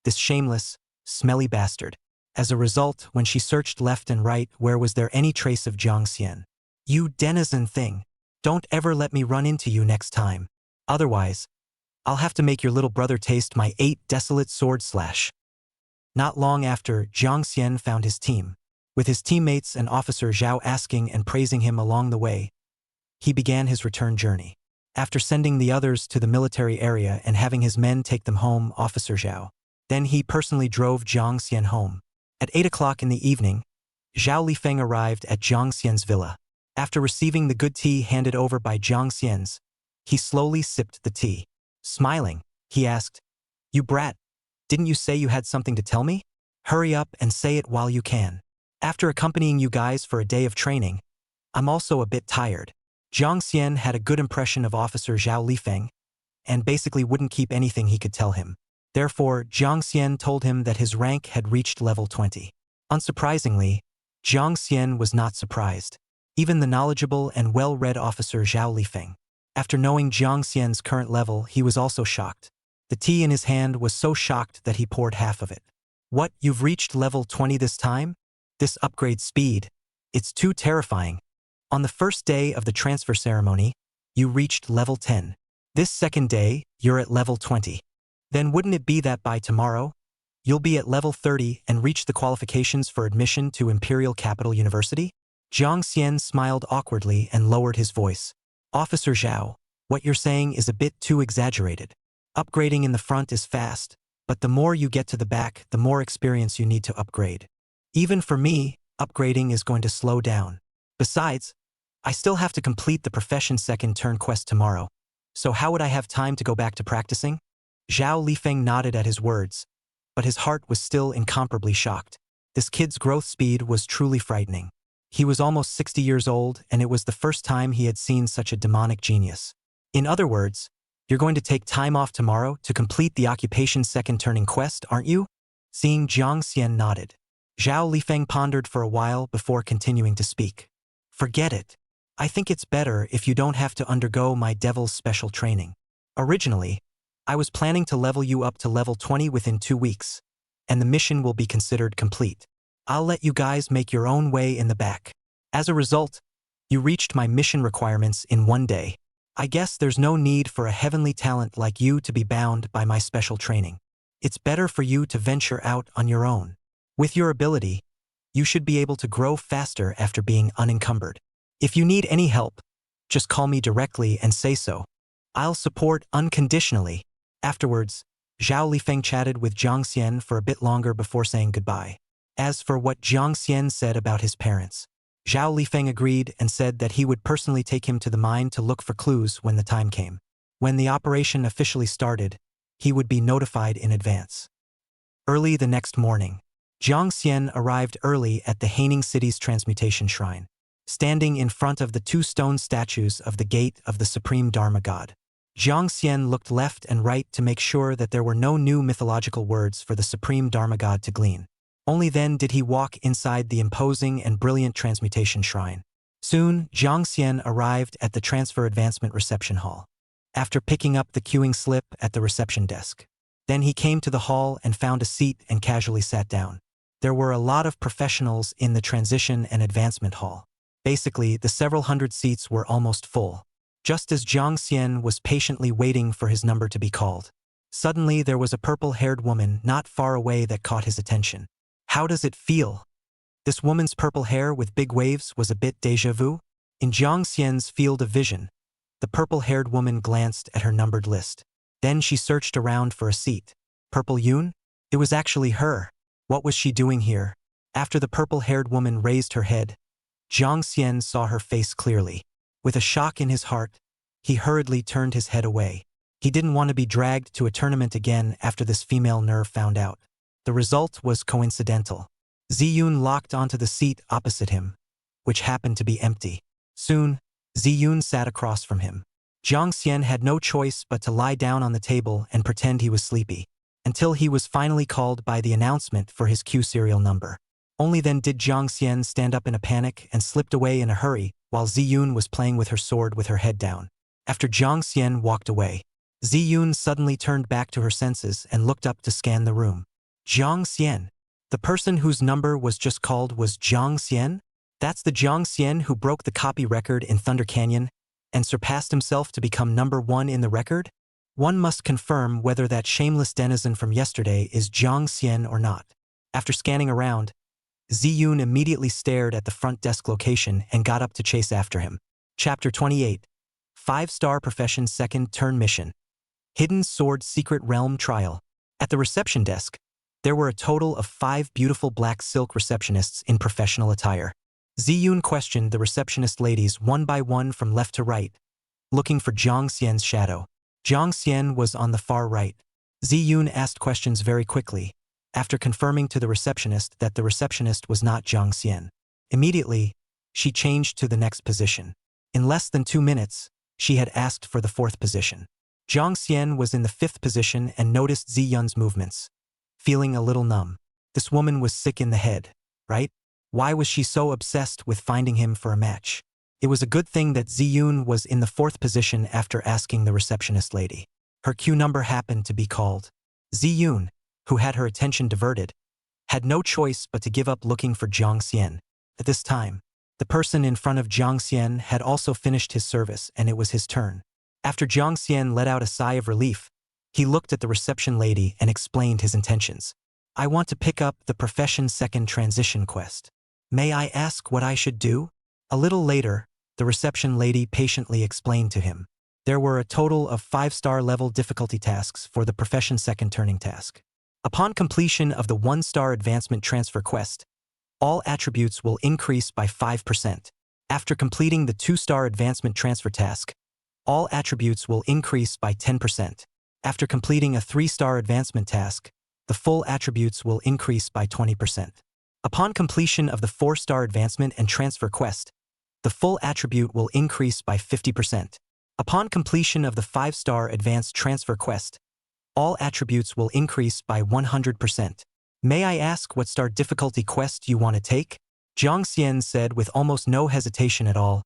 this shameless, smelly bastard. As a result, when she searched left and right, where was there any trace of Jiang Xian? You denizen thing. Don't ever let me run into you next time. Otherwise, I'll have to make your little brother taste my 8 Desolate Sword Slash. Not long after, Jiang Xian found his team. With his teammates and Officer Zhao asking and praising him along the way, he began his return journey. After sending the others to the military area and having his men take them home, Officer Zhao. Then he personally drove Jiang Xian home. At 8 o'clock in the evening, Zhao Lifeng arrived at Jiang Xian's villa. After receiving the good tea handed over by Jiang Xian's, he slowly sipped the tea. Smiling, he asked, "You brat, didn't you say you had something to tell me? Hurry up and say it while you can. After accompanying you guys for a day of training, I'm also a bit tired." Jiang Xian had a good impression of Officer Zhao Lifeng, and basically wouldn't keep anything he could tell him. Therefore, Jiang Xian told him that his rank had reached level 20. Unsurprisingly, Jiang Xian was not surprised. Even the knowledgeable and well-read officer Zhao Lifeng. After knowing Jiang Xian's current level, he was also shocked. The tea in his hand was so shocked that he poured half of it. What, you've reached level 20 this time? This upgrade speed. It's too terrifying. On the first day of the transfer ceremony, you reached level 10. This second day, you're at level 20. Then wouldn't it be that by tomorrow, you'll be at level 30 and reach the qualifications for admission to Imperial Capital University? Jiang Xian smiled awkwardly and lowered his voice. Officer Zhao, what you're saying is a bit too exaggerated. Upgrading in the front is fast, but the more you get to the back, the more experience you need to upgrade. Even for me, upgrading is going to slow down. Besides, I still have to complete the profession second turn quest tomorrow, so how would I have time to go back to practicing? Zhao Lifeng nodded at his words, but his heart was still incomparably shocked. This kid's growth speed was truly frightening. He was almost 60 years old, and it was the first time he had seen such a demonic genius. In other words, you're going to take time off tomorrow to complete the occupation second turning quest, aren't you? Seeing Jiang Xian nodded, Zhao Lifeng pondered for a while before continuing to speak. Forget it. I think it's better if you don't have to undergo my devil's special training. Originally, I was planning to level you up to level 20 within 2 weeks, and the mission will be considered complete. I'll let you guys make your own way in the back. As a result, you reached my mission requirements in 1 day. I guess there's no need for a heavenly talent like you to be bound by my special training. It's better for you to venture out on your own. With your ability, you should be able to grow faster after being unencumbered. If you need any help, just call me directly and say so. I'll support unconditionally. Afterwards, Zhao Lifeng chatted with Jiang Xian for a bit longer before saying goodbye. As for what Jiang Xian said about his parents, Zhao Lifeng agreed and said that he would personally take him to the mine to look for clues when the time came. When the operation officially started, he would be notified in advance. Early the next morning, Jiang Xian arrived early at the Haining City's transmutation shrine, standing in front of the 2 stone statues of the gate of the Supreme Dharma God. Jiang Xian looked left and right to make sure that there were no new mythological words for the Supreme Dharma God to glean. Only then did he walk inside the imposing and brilliant transmutation shrine. Soon, Jiang Xian arrived at the Transfer Advancement Reception Hall. After picking up the queuing slip at the reception desk, then he came to the hall and found a seat and casually sat down. There were a lot of professionals in the Transition and Advancement Hall. Basically, the several hundred seats were almost full. Just as Jiang Xian was patiently waiting for his number to be called, suddenly there was a purple-haired woman not far away that caught his attention. How does it feel? This woman's purple hair with big waves was a bit déjà vu. In Jiang Xian's field of vision, the purple-haired woman glanced at her numbered list. Then she searched around for a seat. Purple Yun? It was actually her. What was she doing here? After the purple-haired woman raised her head, Jiang Xian saw her face clearly. With a shock in his heart, he hurriedly turned his head away. He didn't want to be dragged to a tournament again after this female nerve found out. The result was coincidental. Ziyun locked onto the seat opposite him, which happened to be empty. Soon, Ziyun sat across from him. Jiang Xian had no choice but to lie down on the table and pretend he was sleepy, until he was finally called by the announcement for his queue serial number. Only then did Jiang Xian stand up in a panic and slipped away in a hurry while Ziyun was playing with her sword with her head down. After Jiang Xian walked away, Ziyun suddenly turned back to her senses and looked up to scan the room. Jiang Xian. The person whose number was just called was Jiang Xian? That's the Jiang Xian who broke the copy record in Thunder Canyon and surpassed himself to become number 1 in the record? One must confirm whether that shameless denizen from yesterday is Jiang Xian or not. After scanning around, Ziyun immediately stared at the front desk location and got up to chase after him. Chapter 28. 5-star profession second turn mission. Hidden Sword Secret Realm Trial. At the reception desk, there were a total of 5 beautiful black silk receptionists in professional attire. Ziyun questioned the receptionist ladies one by one from left to right, looking for Jiang Xian's shadow. Jiang Xian was on the far right. Ziyun asked questions very quickly, after confirming to the receptionist that the receptionist was not Jiang Xian. Immediately, she changed to the next position. In less than 2 minutes, she had asked for the 4th position. Jiang Xian was in the 5th position and noticed Zi Yun's movements, feeling a little numb. This woman was sick in the head, right? Why was she so obsessed with finding him for a match? It was a good thing that Zi Yun was in the 4th position after asking the receptionist lady. Her queue number happened to be called. Zi Yun, who had her attention diverted, had no choice but to give up looking for Jiang Xian. At this time, the person in front of Jiang Xian had also finished his service and it was his turn. After Jiang Xian let out a sigh of relief, he looked at the reception lady and explained his intentions. I want to pick up the Profession 2nd Transition quest. May I ask what I should do? A little later, the reception lady patiently explained to him. There were a total of 5-star level difficulty tasks for the Profession 2nd turning task. Upon completion of the 1-star advancement transfer quest, all attributes will increase by 5%. After completing the 2-star advancement transfer task, all attributes will increase by 10%. After completing a 3-star advancement task, the full attributes will increase by 20%. Upon completion of the 4-star advancement and transfer quest, the full attribute will increase by 50%. Upon completion of the 5-star advanced transfer quest, all attributes will increase by 100%. May I ask what star difficulty quest you want to take? Jiang Xian said with almost no hesitation at all.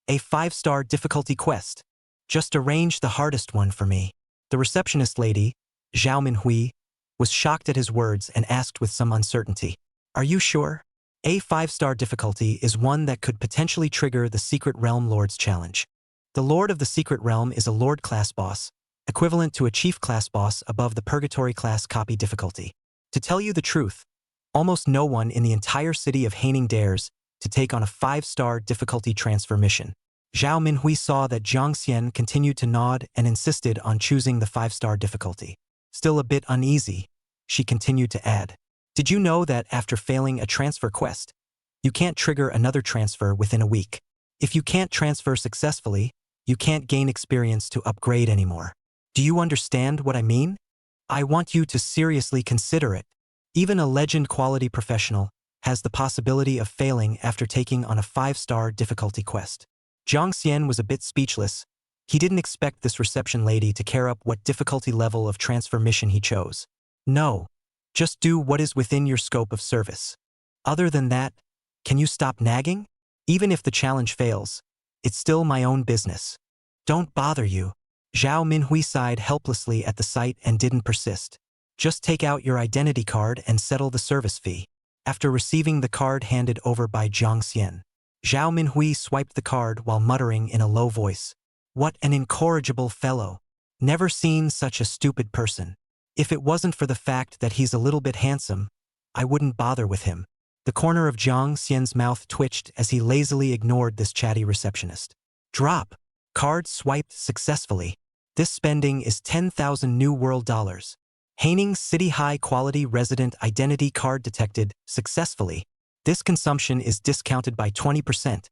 A 5-star difficulty quest. Just arrange the hardest one for me. The receptionist lady, Zhao Minhui, was shocked at his words and asked with some uncertainty. Are you sure? A 5-star difficulty is one that could potentially trigger the Secret Realm Lord's challenge. The Lord of the Secret Realm is a Lord class boss, equivalent to a Chief class boss above the Purgatory class copy difficulty. To tell you the truth, almost no one in the entire city of Haining dares to take on a 5-star difficulty transfer mission. Zhao Minhui saw that Jiang Xian continued to nod and insisted on choosing the 5-star difficulty. Still a bit uneasy, she continued to add. Did you know that after failing a transfer quest, you can't trigger another transfer within a week? If you can't transfer successfully, you can't gain experience to upgrade anymore. Do you understand what I mean? I want you to seriously consider it. Even a legend quality professional has the possibility of failing after taking on a 5-star difficulty quest. Jiang Xian was a bit speechless. He didn't expect this reception lady to care up what difficulty level of transfer mission he chose. No, just do what is within your scope of service. Other than that, can you stop nagging? Even if the challenge fails, it's still my own business. Don't bother you. Zhao Minhui sighed helplessly at the sight and didn't persist. Just take out your identity card and settle the service fee. After receiving the card handed over by Jiang Xian, Zhao Minhui swiped the card while muttering in a low voice. What an incorrigible fellow. Never seen such a stupid person. If it wasn't for the fact that he's a little bit handsome, I wouldn't bother with him. The corner of Jiang Xian's mouth twitched as he lazily ignored this chatty receptionist. Drop. Card swiped successfully. This spending is 10,000 New World dollars. Haining City High Quality Resident Identity Card detected successfully. This consumption is discounted by 20%,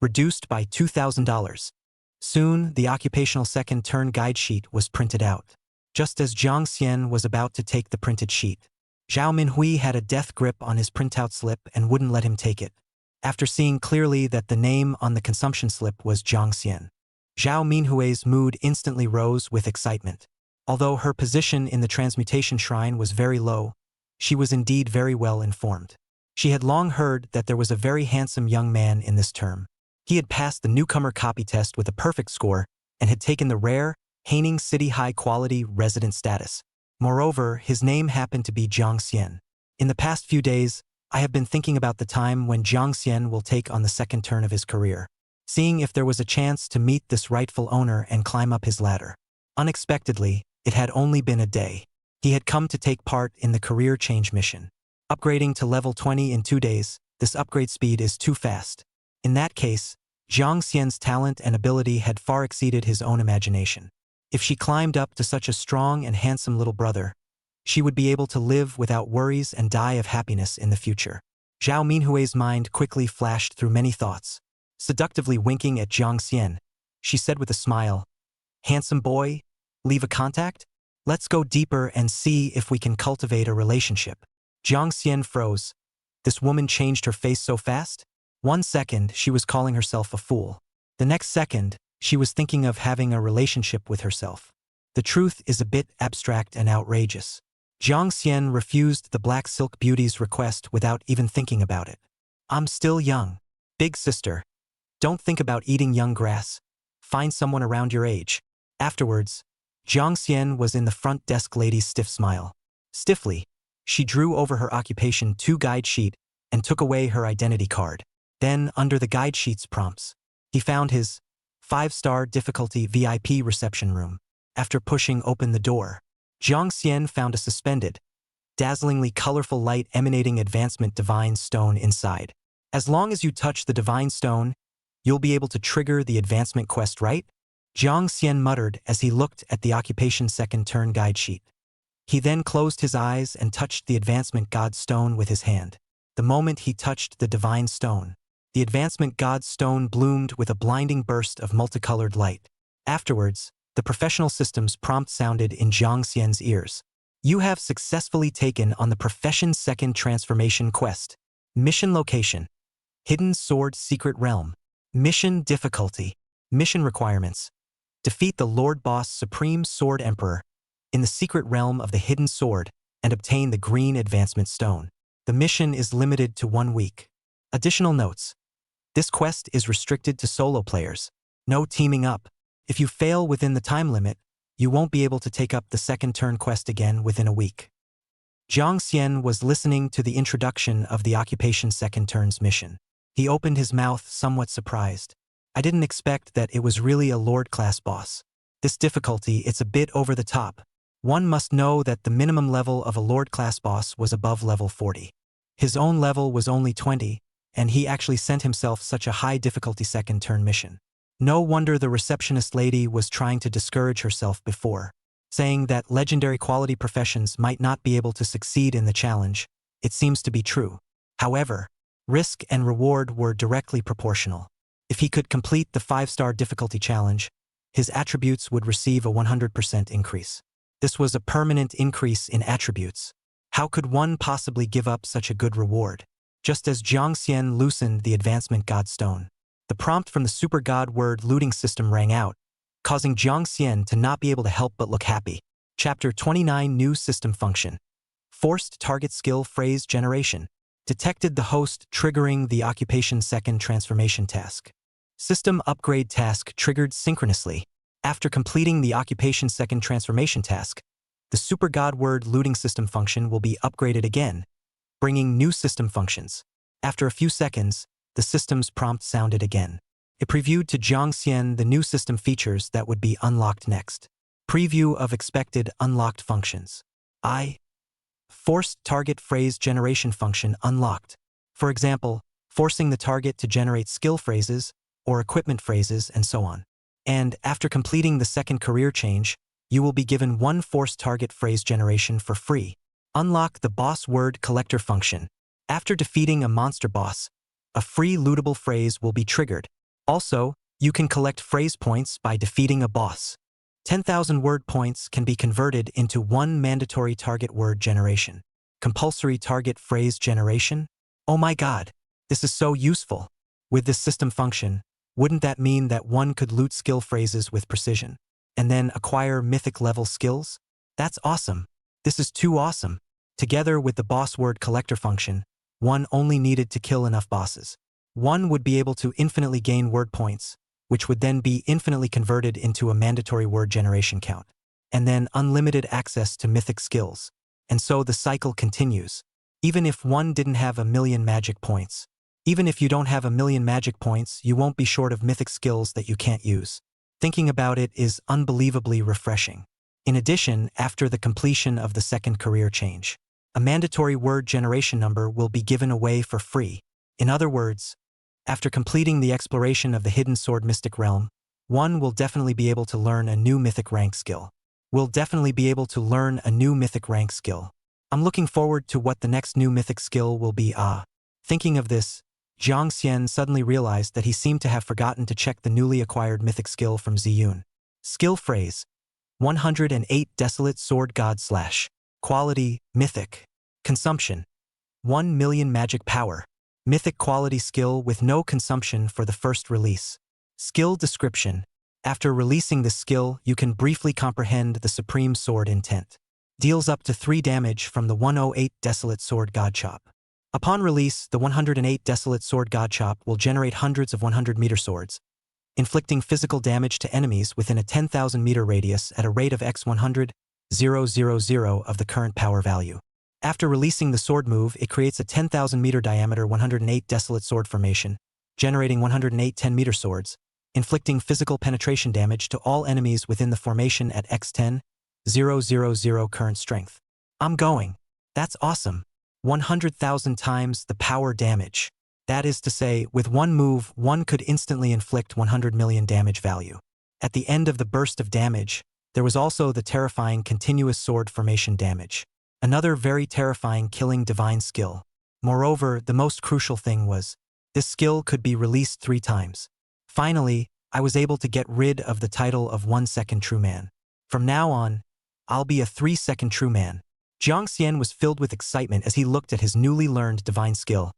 reduced by $2,000. Soon, the occupational second turn guide sheet was printed out. Just as Jiang Xian was about to take the printed sheet, Zhao Minhui had a death grip on his printout slip and wouldn't let him take it. After seeing clearly that the name on the consumption slip was Jiang Xian, Zhao Minhui's mood instantly rose with excitement. Although her position in the transmutation shrine was very low, she was indeed very well informed. She had long heard that there was a very handsome young man in this term. He had passed the newcomer copy test with a perfect score and had taken the rare Haining City High Quality Resident status. Moreover, his name happened to be Jiang Xian. In the past few days, I have been thinking about the time when Jiang Xian will take on the second turn of his career, seeing if there was a chance to meet this rightful owner and climb up his ladder. Unexpectedly, it had only been a day. He had come to take part in the career change mission. Upgrading to level 20 in 2 days, this upgrade speed is too fast. In that case, Jiang Xian's talent and ability had far exceeded his own imagination. If she climbed up to such a strong and handsome little brother, she would be able to live without worries and die of happiness in the future. Zhao Minhui's mind quickly flashed through many thoughts. Seductively winking at Jiang Xian, she said with a smile, "Handsome boy, leave a contact? Let's go deeper and see if we can cultivate a relationship." Jiang Xian froze. This woman changed her face so fast? 1 second, she was calling herself a fool. The next second, she was thinking of having a relationship with herself. The truth is a bit abstract and outrageous. Jiang Xian refused the Black Silk Beauty's request without even thinking about it. I'm still young. Big sister. Don't think about eating young grass. Find someone around your age. Afterwards, Jiang Xian was in the front desk lady's stiff smile. Stiffly, she drew over her occupation 2 guide sheet and took away her identity card. Then, under the guide sheet's prompts, he found his 5-star difficulty VIP reception room. After pushing open the door, Jiang Xian found a suspended, dazzlingly colorful light emanating advancement divine stone inside. As long as you touch the divine stone, you'll be able to trigger the advancement quest, right? Jiang Xian muttered as he looked at the occupation second turn guide sheet. He then closed his eyes and touched the advancement god stone with his hand. The moment he touched the divine stone, the advancement god stone bloomed with a blinding burst of multicolored light. Afterwards, the professional systems prompt sounded in Jiang Xian's ears. You have successfully taken on the Profession Second Transformation Quest. Mission location: Hidden Sword Secret Realm. Mission difficulty. Mission requirements: defeat the Lord Boss Supreme Sword Emperor in the secret realm of the Hidden Sword and obtain the Green Advancement Stone. The mission is limited to 1 week. Additional notes: this quest is restricted to solo players. No teaming up. If you fail within the time limit, you won't be able to take up the second turn quest again within a week. Jiang Xian was listening to the introduction of the Occupation Second Turn's mission. He opened his mouth, somewhat surprised. I didn't expect that it was really a Lord-class boss. This difficulty, it's a bit over the top. One must know that the minimum level of a Lord-class boss was above level 40. His own level was only 20, and he actually sent himself such a high difficulty second turn mission. No wonder the receptionist lady was trying to discourage herself before, saying that legendary quality professions might not be able to succeed in the challenge. It seems to be true. However, risk and reward were directly proportional. If he could complete the 5-star difficulty challenge, his attributes would receive a 100% increase. This was a permanent increase in attributes. How could one possibly give up such a good reward? Just as Jiang Xian loosened the advancement god stone, the prompt from the super god word looting system rang out, causing Jiang Xian to not be able to help but look happy. Chapter 29 New System Function. Forced Target Skill Phrase Generation. Detected the host triggering the Occupation Second Transformation task. System Upgrade task triggered synchronously. After completing the Occupation Second Transformation task, the super god word looting system function will be upgraded again, bringing new system functions. After a few seconds, the system's prompt sounded again. It previewed to Jiang Xian the new system features that would be unlocked next. Preview of expected unlocked functions. Forced Target Phrase Generation function unlocked. For example, forcing the target to generate skill phrases or equipment phrases and so on. And after completing the second career change, you will be given 1 forced target phrase generation for free. Unlock the Boss Word Collector function. After defeating a monster boss, a free lootable phrase will be triggered. Also, you can collect phrase points by defeating a boss. 10,000 word points can be converted into 1 mandatory target word generation. Compulsory target phrase generation? Oh my god, this is so useful. With this system function, wouldn't that mean that one could loot skill phrases with precision, and then acquire mythic level skills? That's awesome. This is too awesome. Together with the boss word collector function, one only needed to kill enough bosses. One would be able to infinitely gain word points, which would then be infinitely converted into a mandatory word generation count, and then unlimited access to mythic skills. And so the cycle continues. Even if one didn't have 1,000,000 magic points. Even if you don't have 1,000,000 magic points, you won't be short of mythic skills that you can't use. Thinking about it is unbelievably refreshing. In addition, after the completion of the second career change, a mandatory word generation number will be given away for free. In other words, after completing the exploration of the Hidden Sword Mystic Realm, one will definitely be able to learn a new mythic rank skill. I'm looking forward to what the next new mythic skill will be. Thinking of this, Jiang Xian suddenly realized that he seemed to have forgotten to check the newly acquired mythic skill from Ziyun. Skill phrase: 108 Desolate Sword God / Quality: Mythic. Consumption: 1,000,000 magic power. Mythic quality skill with no consumption for the first release. Skill description: After releasing this skill, you can briefly comprehend the Supreme Sword Intent. Deals up to 3 damage from the 108 Desolate Sword God Chop. Upon release, the 108 Desolate Sword God Chop will generate hundreds of 100-meter swords, inflicting physical damage to enemies within a 10,000-meter radius at a rate of x 100,000 of the current power value. After releasing the sword move, it creates a 10,000-meter diameter 108 Desolate Sword formation, generating 108 10-meter swords, inflicting physical penetration damage to all enemies within the formation at x 10,000 current strength. I'm going. That's awesome. 100,000 times the power damage. That is to say, with one move, one could instantly inflict 100 million damage value. At the end of the burst of damage, there was also the terrifying continuous sword formation damage. Another very terrifying killing divine skill. Moreover, the most crucial thing was, this skill could be released 3 times. Finally, I was able to get rid of the title of 1-second true man. From now on, I'll be a 3-second true man. Jiang Xian was filled with excitement as he looked at his newly learned divine skill,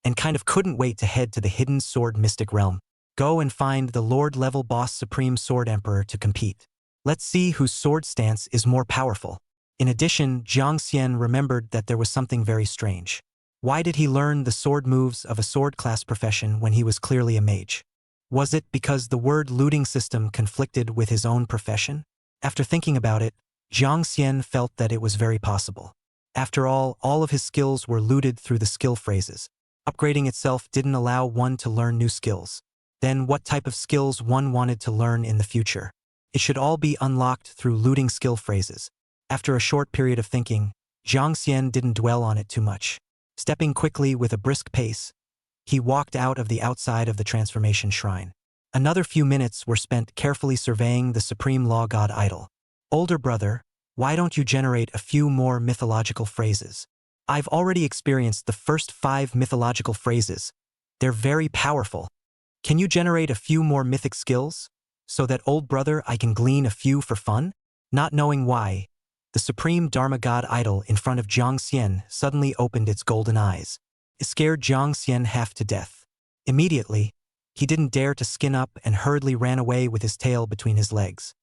and kind of couldn't wait to head to the hidden sword mystic realm. Go and find the Lord-level boss Supreme Sword Emperor to compete. Let's see whose sword stance is more powerful. In addition, Jiang Xian remembered that there was something very strange. Why did he learn the sword moves of a sword class profession when he was clearly a mage? Was it because the word looting system conflicted with his own profession? After thinking about it, Jiang Xian felt that it was very possible. After all of his skills were looted through the skill phrases. Upgrading itself didn't allow one to learn new skills. Then what type of skills one wanted to learn in the future? It should all be unlocked through looting skill phrases. After a short period of thinking, Jiang Xian didn't dwell on it too much. Stepping quickly with a brisk pace, he walked out of the outside of the transformation shrine. Another few minutes were spent carefully surveying the Supreme Law God idol. Older brother, why don't you generate a few more mythological phrases? I've already experienced the first 5 mythological phrases. They're very powerful. Can you generate a few more mythic skills? So that old brother I can glean a few for fun? Not knowing why, the Supreme Dharma God idol in front of Jiang Xian suddenly opened its golden eyes. It scared Jiang Xian half to death. Immediately, he didn't dare to skin up and hurriedly ran away with his tail between his legs.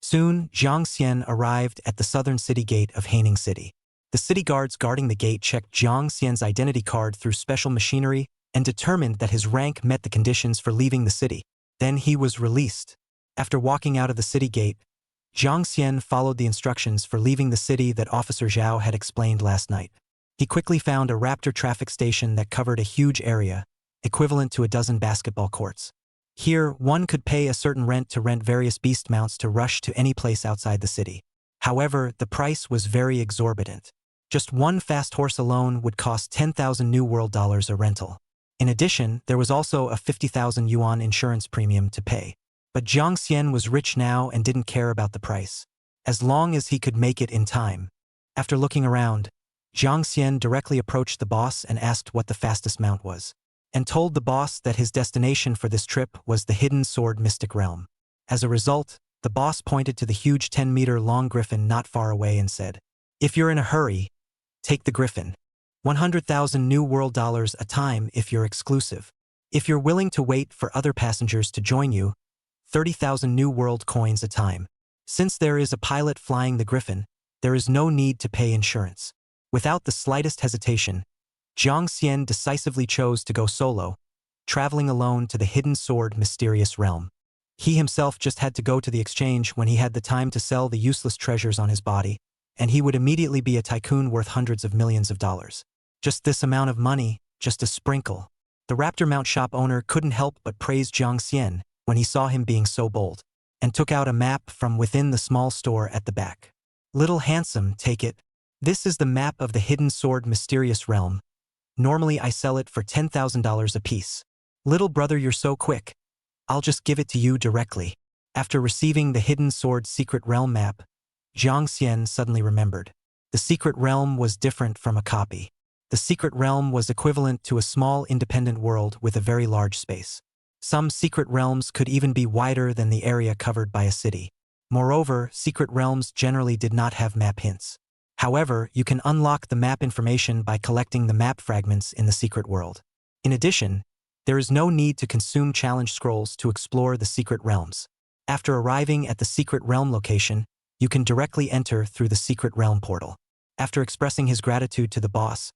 Soon, Jiang Xian arrived at the southern city gate of Haining City. The city guards guarding the gate checked Jiang Xian's identity card through special machinery and determined that his rank met the conditions for leaving the city. Then he was released. After walking out of the city gate, Jiang Xian followed the instructions for leaving the city that Officer Zhao had explained last night. He quickly found a raptor traffic station that covered a huge area, equivalent to a dozen basketball courts. Here, one could pay a certain rent to rent various beast mounts to rush to any place outside the city. However, the price was very exorbitant. Just one fast horse alone would cost 10,000 New World dollars a rental. In addition, there was also a 50,000 yuan insurance premium to pay. But Jiang Xian was rich now and didn't care about the price, as long as he could make it in time. After looking around, Jiang Xian directly approached the boss and asked what the fastest mount was, and told the boss that his destination for this trip was the hidden sword mystic realm. As a result, the boss pointed to the huge 10-meter long griffin not far away and said, "If you're in a hurry, take the griffin. 100,000 New World dollars a time if you're exclusive. If you're willing to wait for other passengers to join you, 30,000 New World coins a time. Since there is a pilot flying the griffin, there is no need to pay insurance." Without the slightest hesitation, Jiang Xian decisively chose to go solo, traveling alone to the hidden sword mysterious realm. He himself just had to go to the exchange when he had the time to sell the useless treasures on his body, and he would immediately be a tycoon worth hundreds of millions of dollars. Just this amount of money, just a sprinkle. The raptor mount shop owner couldn't help but praise Jiang Xian when he saw him being so bold, and took out a map from within the small store at the back. "Little handsome, take it. This is the map of the hidden sword mysterious realm. Normally I sell it for $10,000 apiece. Little brother, you're so quick. I'll just give it to you directly." After receiving the hidden sword secret realm map, Jiang Xian suddenly remembered. The secret realm was different from a copy. The secret realm was equivalent to a small independent world with a very large space. Some secret realms could even be wider than the area covered by a city. Moreover, secret realms generally did not have map hints. However, you can unlock the map information by collecting the map fragments in the secret world. In addition, there is no need to consume challenge scrolls to explore the secret realms. After arriving at the secret realm location, you can directly enter through the secret realm portal. After expressing his gratitude to the boss,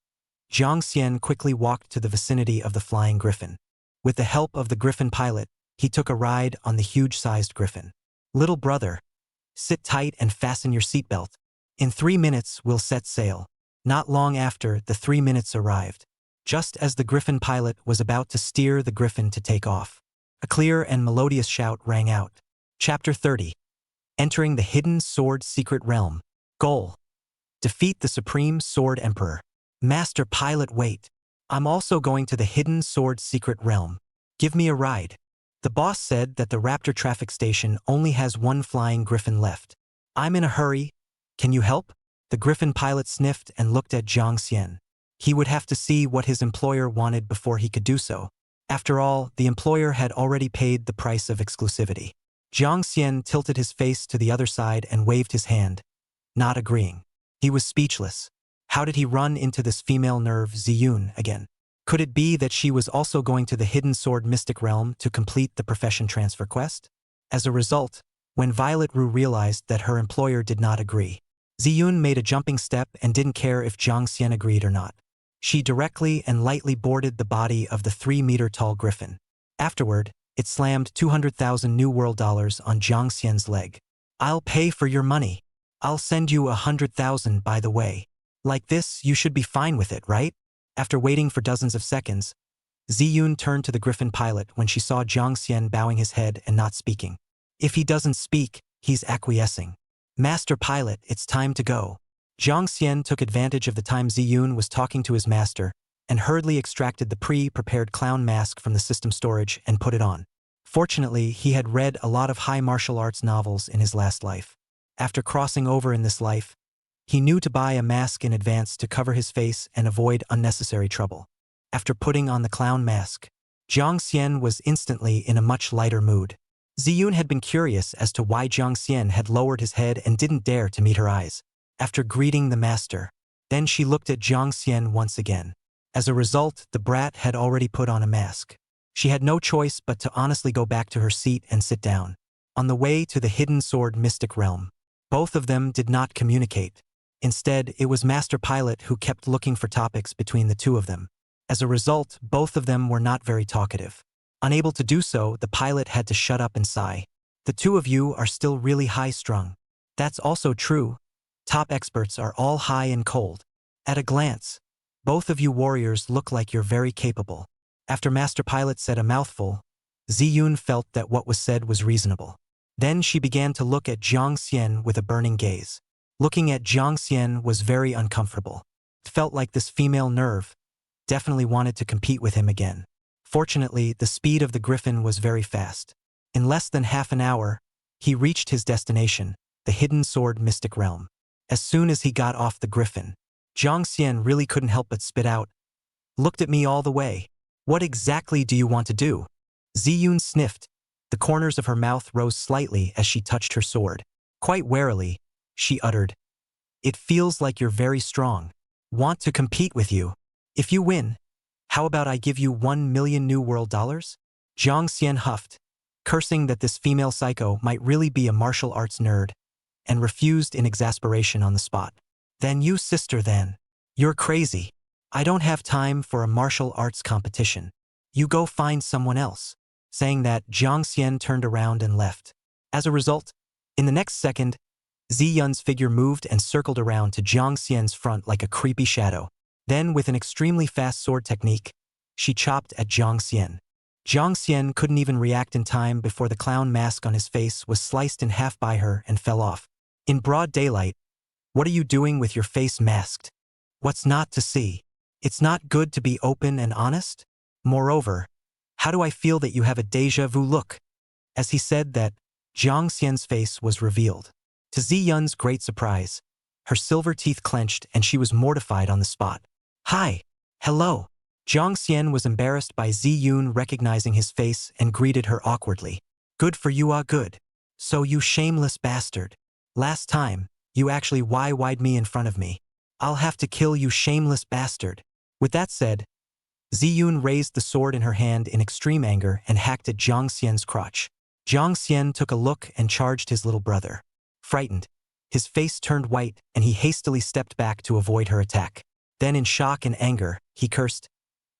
Jiang Xian quickly walked to the vicinity of the flying griffin. With the help of the griffin pilot, he took a ride on the huge-sized griffin. Little brother, sit tight and fasten your seatbelt. In 3 minutes, we'll set sail. Not long after, the 3 minutes arrived. Just as the griffin pilot was about to steer the griffin to take off, a clear and melodious shout rang out. Chapter 30. Entering the Hidden Sword Secret Realm. Goal: defeat the Supreme Sword Emperor. Master Pilot, wait. I'm also going to the Hidden Sword Secret Realm. Give me a ride. The boss said that the Raptor traffic station only has one flying griffin left. I'm in a hurry. Can you help? The griffin pilot sniffed and looked at Jiang Xian. He would have to see what his employer wanted before he could do so. After all, the employer had already paid the price of exclusivity. Jiang Xian tilted his face to the other side and waved his hand, not agreeing. He was speechless. How did he run into this female nerve Ziyun again? Could it be that she was also going to the Hidden Sword Mystic Realm to complete the profession transfer quest? As a result, when Violet Ru realized that her employer did not agree, Ziyun made a jumping step and didn't care if Jiang Xian agreed or not. She directly and lightly boarded the body of the 3-meter-tall griffin. Afterward, it slammed 200,000 New World dollars on Jiang Xian's leg. I'll pay for your money. I'll send you 100,000 by the way. Like this, you should be fine with it, right? After waiting for dozens of seconds, Ziyun turned to the griffin pilot when she saw Jiang Xian bowing his head and not speaking. If he doesn't speak, he's acquiescing. Master Pilot, it's time to go. Jiang Xian took advantage of the time Ziyun was talking to his master and hurriedly extracted the pre-prepared clown mask from the system storage and put it on. Fortunately, he had read a lot of high martial arts novels in his last life. After crossing over in this life, he knew to buy a mask in advance to cover his face and avoid unnecessary trouble. After putting on the clown mask, Jiang Xian was instantly in a much lighter mood. Ziyun had been curious as to why Jiang Xian had lowered his head and didn't dare to meet her eyes. After greeting the master, then she looked at Jiang Xian once again. As a result, the brat had already put on a mask. She had no choice but to honestly go back to her seat and sit down. On the way to the Hidden Sword Mystic Realm, both of them did not communicate. Instead, it was Master Pilot who kept looking for topics between the two of them. As a result, both of them were not very talkative. Unable to do so, the pilot had to shut up and sigh. The two of you are still really high-strung. That's also true. Top experts are all high and cold. At a glance, both of you warriors look like you're very capable. After Master Pilot said a mouthful, Ziyun felt that what was said was reasonable. Then she began to look at Jiang Xian with a burning gaze. Looking at Jiang Xian was very uncomfortable. It felt like this female nerve definitely wanted to compete with him again. Fortunately, the speed of the griffin was very fast. In less than half an hour, he reached his destination, the Hidden Sword Mystic Realm. As soon as he got off the griffin, Jiang Xian really couldn't help but spit out, "Looked at me all the way. What exactly do you want to do?" Ziyun sniffed. The corners of her mouth rose slightly as she touched her sword. Quite warily, she uttered, "It feels like you're very strong. Want to compete with you. If you win, how about I give you 1 million New World dollars? Jiang Xian huffed, cursing that this female psycho might really be a martial arts nerd, and refused in exasperation on the spot. Then you sister then. You're crazy. I don't have time for a martial arts competition. You go find someone else." Saying that, Jiang Xian turned around and left. As a result, in the next second, Ziyun's figure moved and circled around to Jiang Xian's front like a creepy shadow. Then, with an extremely fast sword technique, she chopped at Jiang Xian. Jiang Xian couldn't even react in time before the clown mask on his face was sliced in half by her and fell off. In broad daylight, "What are you doing with your face masked? What's not to see? It's not good to be open and honest? Moreover, how do I feel that you have a déjà vu look?" As he said that, Jiang Xian's face was revealed. To Ziyun's great surprise, her silver teeth clenched and she was mortified on the spot. "Hi. Hello." Jiang Xian was embarrassed by Ziyun recognizing his face and greeted her awkwardly. "Good for you, good. So you shameless bastard. Last time, you actually why-why'd me in front of me. I'll have to kill you, shameless bastard." With that said, Ziyun raised the sword in her hand in extreme anger and hacked at Jiang Xian's crotch. Jiang Xian took a look and charged his little brother. Frightened, his face turned white and he hastily stepped back to avoid her attack. Then in shock and anger, he cursed,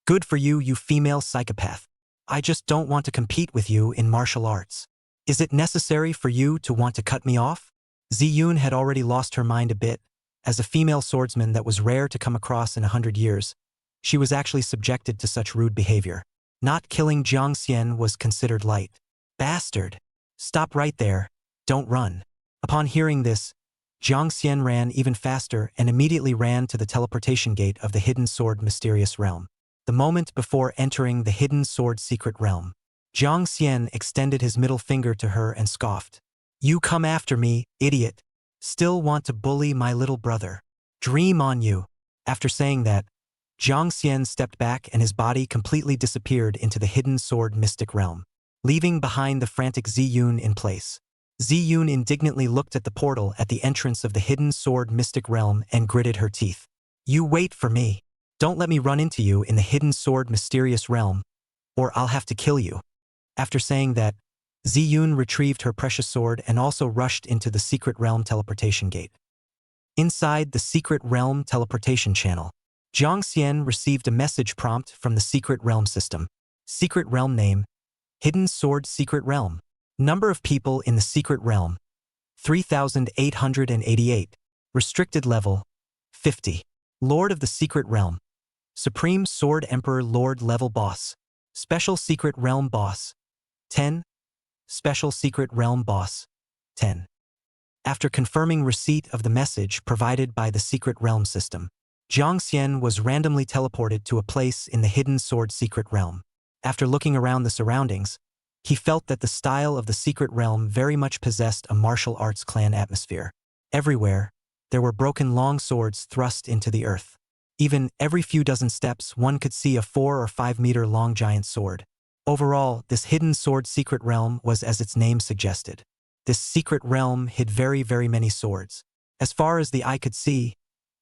"Good for you, you female psychopath. I just don't want to compete with you in martial arts. Is it necessary for you to want to cut me off?" Ziyun had already lost her mind a bit. As a female swordsman that was rare to come across in 100 years, she was actually subjected to such rude behavior. Not killing Jiang Xian was considered light. "Bastard! Stop right there, don't run." Upon hearing this, Jiang Xian ran even faster and immediately ran to the teleportation gate of the Hidden Sword Mysterious Realm. The moment before entering the Hidden Sword Secret Realm, Jiang Xian extended his middle finger to her and scoffed. "You come after me, idiot. Still want to bully my little brother. Dream on you." After saying that, Jiang Xian stepped back and his body completely disappeared into the Hidden Sword Mystic Realm, leaving behind the frantic Ziyun in place. Ziyun indignantly looked at the portal at the entrance of the Hidden Sword Mystic Realm and gritted her teeth. "You wait for me. Don't let me run into you in the Hidden Sword Mysterious Realm, or I'll have to kill you." After saying that, Ziyun retrieved her precious sword and also rushed into the Secret Realm teleportation gate. Inside the Secret Realm teleportation channel, Jiang Xian received a message prompt from the Secret Realm system. Secret Realm name, Hidden Sword Secret Realm. Number of people in the Secret Realm, 3,888. Restricted level, 50. Lord of the Secret Realm, Supreme Sword Emperor Lord level boss. Special Secret Realm boss, 10. Special Secret Realm boss, 10. After confirming receipt of the message provided by the Secret Realm system, Jiang Xian was randomly teleported to a place in the Hidden Sword Secret Realm. After looking around the surroundings, he felt that the style of the Secret Realm very much possessed a martial arts clan atmosphere. Everywhere, there were broken long swords thrust into the earth. Even every few dozen steps, one could see a 4 or 5 meter long giant sword. Overall, this Hidden Sword Secret Realm was as its name suggested. This secret realm hid very many swords. As far as the eye could see,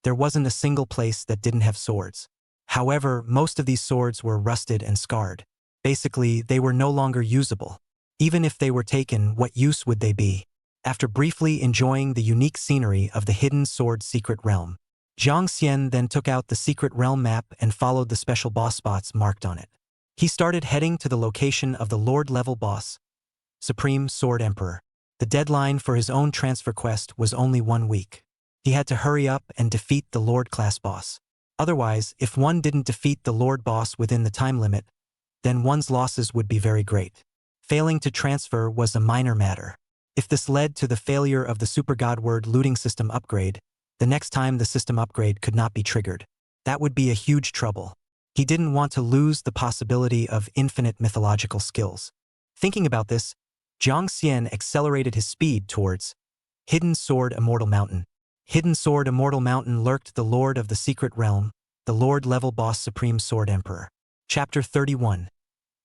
there wasn't a single place that didn't have swords. However, most of these swords were rusted and scarred. Basically, they were no longer usable. Even if they were taken, what use would they be? After briefly enjoying the unique scenery of the Hidden Sword Secret Realm, Jiang Xian then took out the Secret Realm map and followed the special boss spots marked on it. He started heading to the location of the Lord-level boss, Supreme Sword Emperor. The deadline for his own transfer quest was only 1 week. He had to hurry up and defeat the Lord-class boss. Otherwise, if one didn't defeat the Lord boss within the time limit, then one's losses would be very great. Failing to transfer was a minor matter. If this led to the failure of the Super God Word looting system upgrade, the next time the system upgrade could not be triggered. That would be a huge trouble. He didn't want to lose the possibility of infinite mythological skills. Thinking about this, Jiang Xian accelerated his speed towards Hidden Sword Immortal Mountain. Hidden Sword Immortal Mountain lurked the Lord of the Secret Realm, the Lord-level boss Supreme Sword Emperor. Chapter 31.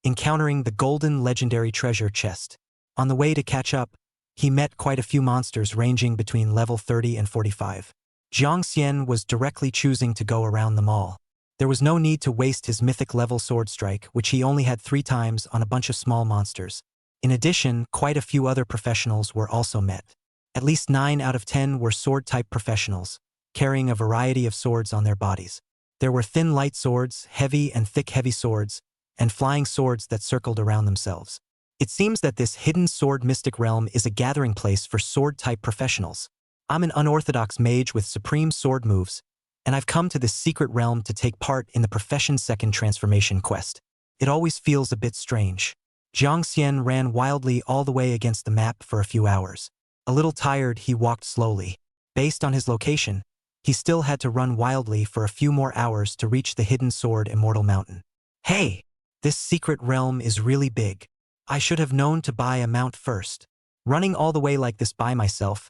Encountering the Golden Legendary Treasure Chest. On the way to catch up, he met quite a few monsters ranging between level 30 and 45. Jiang Xian was directly choosing to go around them all. There was no need to waste his mythic level sword strike, which he only had 3 times on a bunch of small monsters. In addition, quite a few other professionals were also met. At least 9 out of 10 were sword-type professionals, carrying a variety of swords on their bodies. There were thin light swords, heavy and thick heavy swords, and flying swords that circled around themselves. It seems that this Hidden Sword Mystic Realm is a gathering place for sword-type professionals. I'm an unorthodox mage with supreme sword moves, and I've come to this secret realm to take part in the Profession Second Transformation quest. It always feels a bit strange. Jiang Xian ran wildly all the way against the map for a few hours. A little tired, he walked slowly. Based on his location, he still had to run wildly for a few more hours to reach the Hidden Sword Immortal Mountain. Hey! This secret realm is really big. I should have known to buy a mount first. Running all the way like this by myself,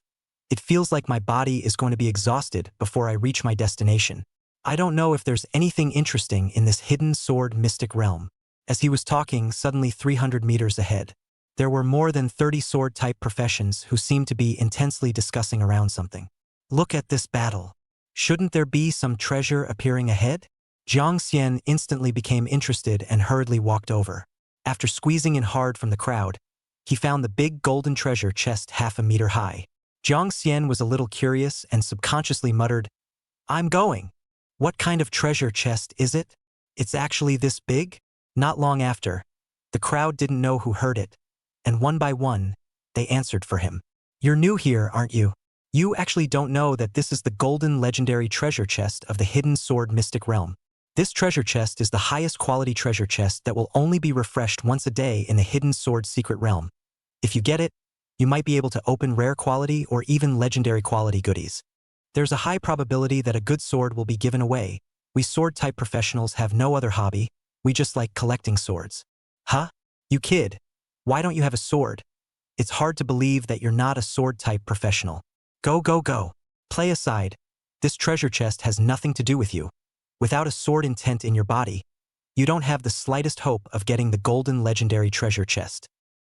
it feels like my body is going to be exhausted before I reach my destination. I don't know if there's anything interesting in this Hidden Sword Mystic Realm. As he was talking, suddenly 300 meters ahead, there were more than 30 sword-type professions who seemed to be intensely discussing around something. Look at this battle. Shouldn't there be some treasure appearing ahead? Jiang Xian instantly became interested and hurriedly walked over. After squeezing in hard from the crowd, he found the big golden treasure chest half a meter high. Jiang Xian was a little curious and subconsciously muttered, "I'm going. What kind of treasure chest is it? It's actually this big?" Not long after, the crowd didn't know who heard it, and one by one, they answered for him. "You're new here, aren't you? You actually don't know that this is the golden legendary treasure chest of the Hidden Sword Mystic Realm. This treasure chest is the highest quality treasure chest that will only be refreshed once a day in the Hidden Sword Secret Realm. If you get it, you might be able to open rare quality or even legendary quality goodies. There's a high probability that a good sword will be given away. We sword-type professionals have no other hobby, we just like collecting swords." "Huh? You kid. Why don't you have a sword? It's hard to believe that you're not a sword-type professional. Go, go, go. Play aside. This treasure chest has nothing to do with you. Without a sword intent in your body, you don't have the slightest hope of getting the golden legendary treasure chest."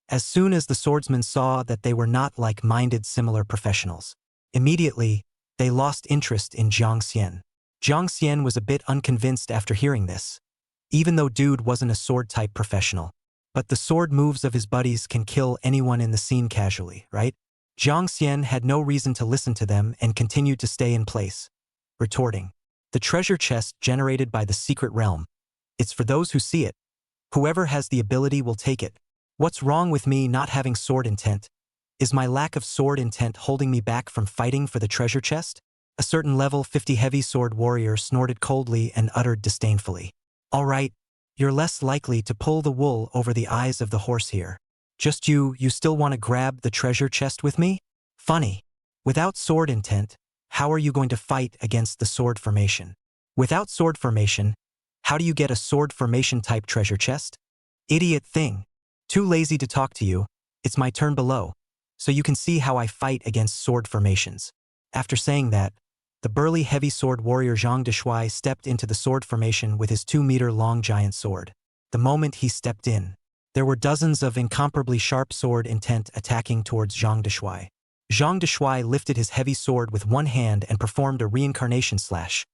As soon as the swordsmen saw that they were not like-minded similar professionals, immediately, they lost interest in Jiang Xian. Jiang Xian was a bit unconvinced after hearing this, even though dude wasn't a sword-type professional. But the sword moves of his buddies can kill anyone in the scene casually, right? Jiang Xian had no reason to listen to them and continued to stay in place, retorting, "The treasure chest generated by the secret realm. It's for those who see it. Whoever has the ability will take it. What's wrong with me not having sword intent? Is my lack of sword intent holding me back from fighting for the treasure chest?" A certain level 50 heavy sword warrior snorted coldly and uttered disdainfully, "All right, you're less likely to pull the wool over the eyes of the horse here. Just you still want to grab the treasure chest with me? Funny. Without sword intent, how are you going to fight against the sword formation? Without sword formation, how do you get a sword formation type treasure chest? Idiot thing. Too lazy to talk to you. It's my turn below, so you can see how I fight against sword formations." After saying that, the burly heavy sword warrior Zhang Deshuai stepped into the sword formation with his 2-meter-long giant sword. The moment he stepped in, there were dozens of incomparably sharp sword intent attacking towards Zhang Deshuai. Zhang Deshuai lifted his heavy sword with one hand and performed a reincarnation slash,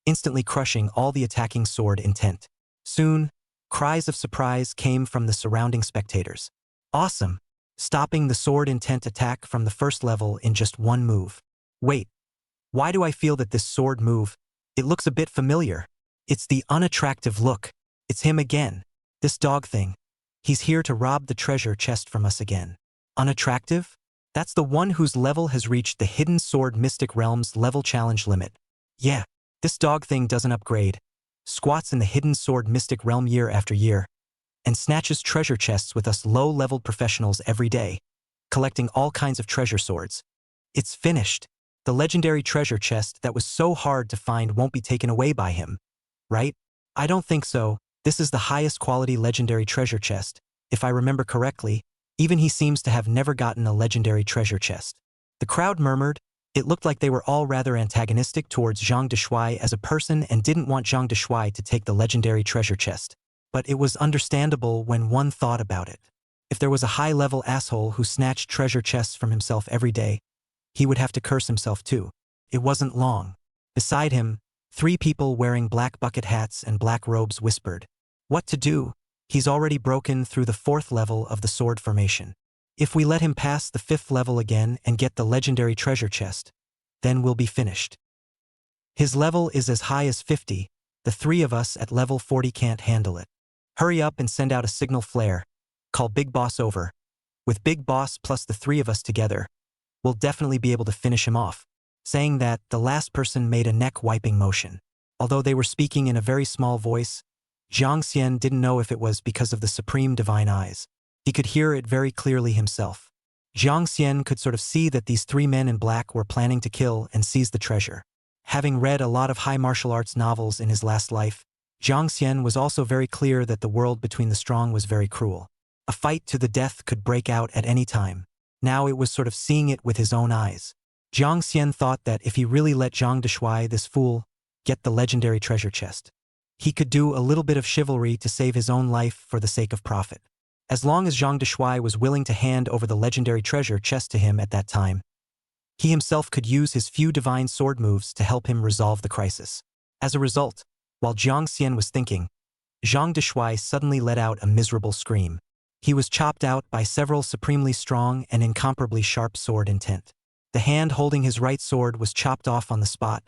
instantly crushing all the attacking sword intent. Soon, cries of surprise came from the surrounding spectators. "Awesome! Stopping the sword intent attack from the first level in just one move. Wait, why do I feel that this sword move, it looks a bit familiar? It's the unattractive look. It's him again. This dog thing. He's here to rob the treasure chest from us again. Unattractive? That's the one whose level has reached the Hidden Sword Mystic Realm's level challenge limit. Yeah, this dog thing doesn't upgrade, squats in the Hidden Sword Mystic Realm year after year, and snatches treasure chests with us low-leveled professionals every day, collecting all kinds of treasure swords. It's finished. The legendary treasure chest that was so hard to find won't be taken away by him, right? I don't think so. This is the highest quality legendary treasure chest. If I remember correctly, even he seems to have never gotten a legendary treasure chest." The crowd murmured. It looked like they were all rather antagonistic towards Zhang Deshuai as a person and didn't want Zhang Deshuai to take the legendary treasure chest. But it was understandable when one thought about it. If there was a high-level asshole who snatched treasure chests from himself every day, he would have to curse himself too. It wasn't long. Beside him, 3 people wearing black bucket hats and black robes whispered, "What to do? He's already broken through the 4th level of the sword formation. If we let him pass the 5th level again and get the legendary treasure chest, then we'll be finished. His level is as high as 50, the 3 of us at level 40 can't handle it. Hurry up and send out a signal flare. Call Big Boss over. With Big Boss plus the 3 of us together, we'll definitely be able to finish him off." Saying that, the last person made a neck-wiping motion. Although they were speaking in a very small voice, Jiang Xian didn't know if it was because of the supreme divine eyes. He could hear it very clearly himself. Jiang Xian could sort of see that these 3 men in black were planning to kill and seize the treasure. Having read a lot of high martial arts novels in his last life, Jiang Xian was also very clear that the world between the strong was very cruel. A fight to the death could break out at any time. Now it was sort of seeing it with his own eyes. Jiang Xian thought that if he really let Zhang Deshuai, this fool, get the legendary treasure chest, he could do a little bit of chivalry to save his own life for the sake of profit. As long as Zhang Deshuai was willing to hand over the legendary treasure chest to him at that time, he himself could use his few divine sword moves to help him resolve the crisis. As a result, while Jiang Xian was thinking, Zhang Deshuai suddenly let out a miserable scream. He was chopped out by several supremely strong and incomparably sharp sword intent. The hand holding his right sword was chopped off on the spot,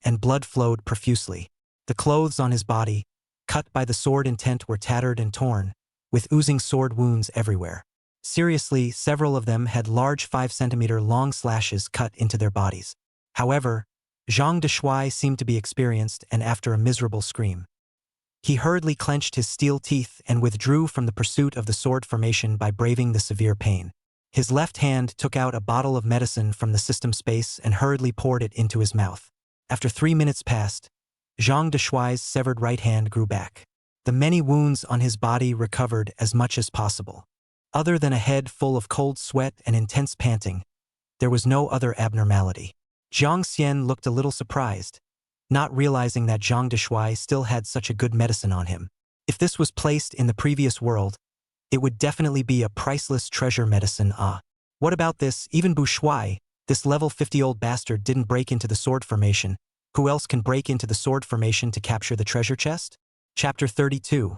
and blood flowed profusely. The clothes on his body, cut by the sword intent, were tattered and torn, with oozing sword wounds everywhere. Seriously, several of them had large 5-centimeter long slashes cut into their bodies. However, Zhang Deshuai seemed to be experienced, and after a miserable scream, he hurriedly clenched his steel teeth and withdrew from the pursuit of the sword formation by braving the severe pain. His left hand took out a bottle of medicine from the system space and hurriedly poured it into his mouth. After 3 minutes passed, Zhang Deshuai's severed right hand grew back. The many wounds on his body recovered as much as possible. Other than a head full of cold sweat and intense panting, there was no other abnormality. Jiang Xian looked a little surprised, not realizing that Zhang Deshuai still had such a good medicine on him. If this was placed in the previous world, it would definitely be a priceless treasure medicine. What about this? Even Bu Shuai, this level 50 old bastard, didn't break into the sword formation. Who else can break into the sword formation to capture the treasure chest? Chapter 32.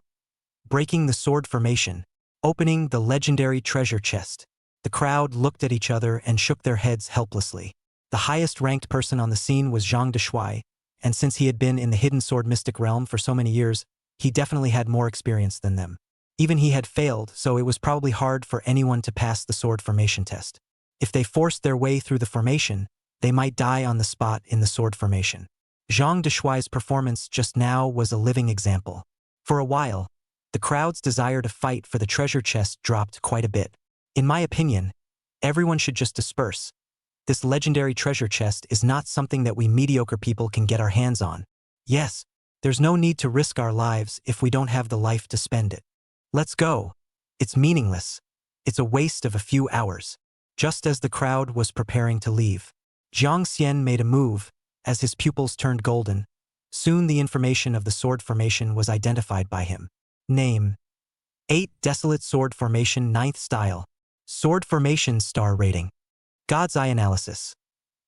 Breaking the sword formation. Opening the legendary treasure chest. The crowd looked at each other and shook their heads helplessly. The highest-ranked person on the scene was Zhang Deshuai, and since he had been in the hidden sword mystic realm for so many years, he definitely had more experience than them. Even he had failed, so it was probably hard for anyone to pass the sword formation test. If they forced their way through the formation, they might die on the spot in the sword formation. Zhang Deshuai's performance just now was a living example. For a while, the crowd's desire to fight for the treasure chest dropped quite a bit. In my opinion, everyone should just disperse. This legendary treasure chest is not something that we mediocre people can get our hands on. Yes, there's no need to risk our lives if we don't have the life to spend it. Let's go. It's meaningless. It's a waste of a few hours. Just as the crowd was preparing to leave, Jiang Xian made a move. As his pupils turned golden, soon the information of the sword formation was identified by him. Name: 8 Desolate Sword Formation 9th Style. Sword Formation Star Rating. God's Eye Analysis.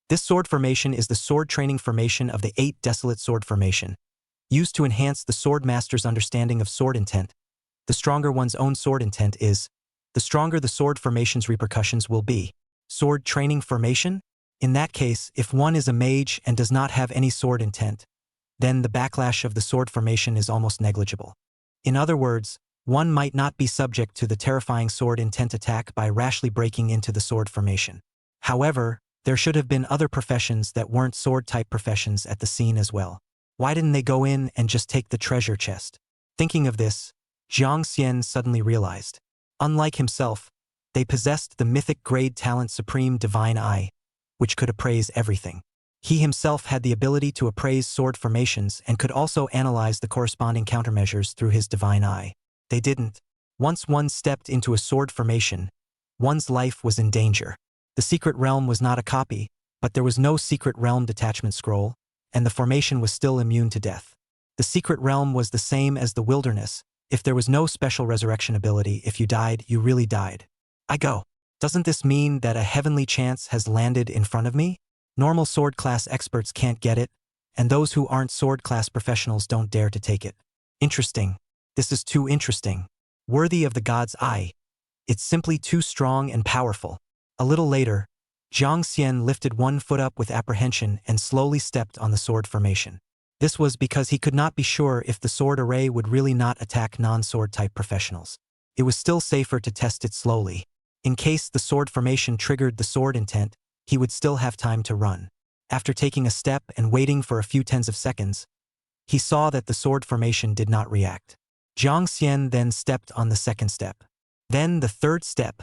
This sword formation is the sword training formation of the 8 Desolate Sword Formation, used to enhance the sword master's understanding of sword intent. The stronger one's own sword intent is, the stronger the sword formation's repercussions will be. Sword training formation? In that case, if one is a mage and does not have any sword intent, then the backlash of the sword formation is almost negligible. In other words, one might not be subject to the terrifying sword intent attack by rashly breaking into the sword formation. However, there should have been other professions that weren't sword-type professions at the scene as well. Why didn't they go in and just take the treasure chest? Thinking of this, Jiang Xian suddenly realized, unlike himself, they possessed the mythic grade talent Supreme Divine Eye, which could appraise everything. He himself had the ability to appraise sword formations and could also analyze the corresponding countermeasures through his divine eye. They didn't. Once one stepped into a sword formation, one's life was in danger. The secret realm was not a copy, but there was no secret realm detachment scroll, and the formation was still immune to death. The secret realm was the same as the wilderness. If there was no special resurrection ability, if you died, you really died. I go. Doesn't this mean that a heavenly chance has landed in front of me? Normal sword class experts can't get it, and those who aren't sword class professionals don't dare to take it. Interesting. This is too interesting. Worthy of the God's Eye. It's simply too strong and powerful. A little later, Jiang Xian lifted one foot up with apprehension and slowly stepped on the sword formation. This was because he could not be sure if the sword array would really not attack non-sword type professionals. It was still safer to test it slowly. In case the sword formation triggered the sword intent, he would still have time to run. After taking a step and waiting for a few tens of seconds, he saw that the sword formation did not react. Jiang Xian then stepped on the second step. Then the third step.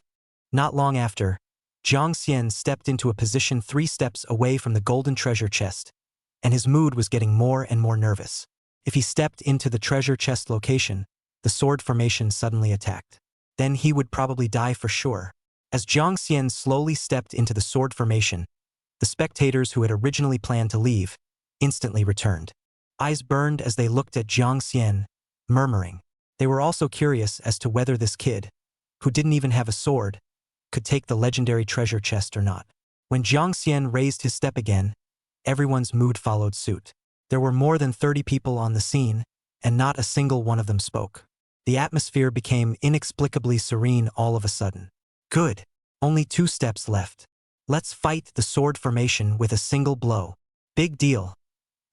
Not long after, Jiang Xian stepped into a position 3 steps away from the golden treasure chest, and his mood was getting more and more nervous. If he stepped into the treasure chest location, the sword formation suddenly attacked. Then he would probably die for sure. As Jiang Xian slowly stepped into the sword formation, the spectators who had originally planned to leave instantly returned. Eyes burned as they looked at Jiang Xian, murmuring. They were also curious as to whether this kid, who didn't even have a sword, could take the legendary treasure chest or not. When Jiang Xian raised his step again, everyone's mood followed suit. There were more than 30 people on the scene, and not a single one of them spoke. The atmosphere became inexplicably serene all of a sudden. Good. Only 2 steps left. Let's fight the sword formation with a single blow. Big deal.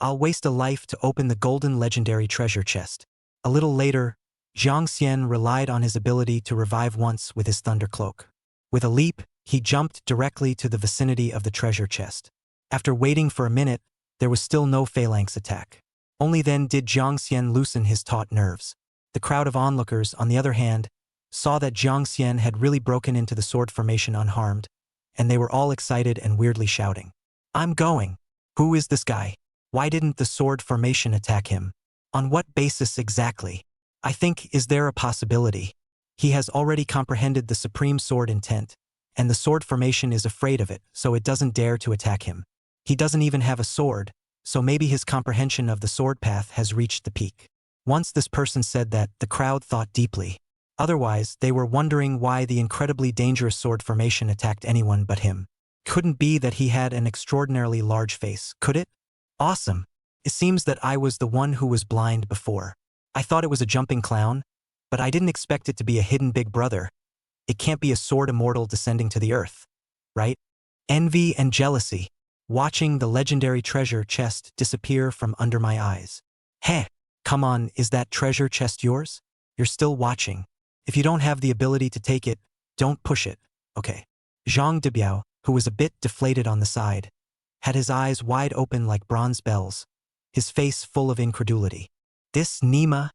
I'll waste a life to open the golden legendary treasure chest. A little later, Jiang Xian relied on his ability to revive once with his thunder cloak. With a leap, he jumped directly to the vicinity of the treasure chest. After waiting for a minute, there was still no phalanx attack. Only then did Jiang Xian loosen his taut nerves. The crowd of onlookers, on the other hand, saw that Jiang Xian had really broken into the sword formation unharmed, and they were all excited and weirdly shouting. I'm going. Who is this guy? Why didn't the sword formation attack him? On what basis exactly? I think, is there a possibility? He has already comprehended the supreme sword intent, and the sword formation is afraid of it, so it doesn't dare to attack him. He doesn't even have a sword, so maybe his comprehension of the sword path has reached the peak. Once this person said that, the crowd thought deeply. Otherwise, they were wondering why the incredibly dangerous sword formation attacked anyone but him. Couldn't be that he had an extraordinarily large face, could it? Awesome. It seems that I was the one who was blind before. I thought it was a jumping clown, but I didn't expect it to be a hidden big brother. It can't be a sword immortal descending to the earth, right? Envy and jealousy. Watching the legendary treasure chest disappear from under my eyes. Heh, come on, is that treasure chest yours? You're still watching. If you don't have the ability to take it, don't push it, okay? Zhang Debiao, who was a bit deflated on the side, had his eyes wide open like bronze bells, his face full of incredulity. This Nima?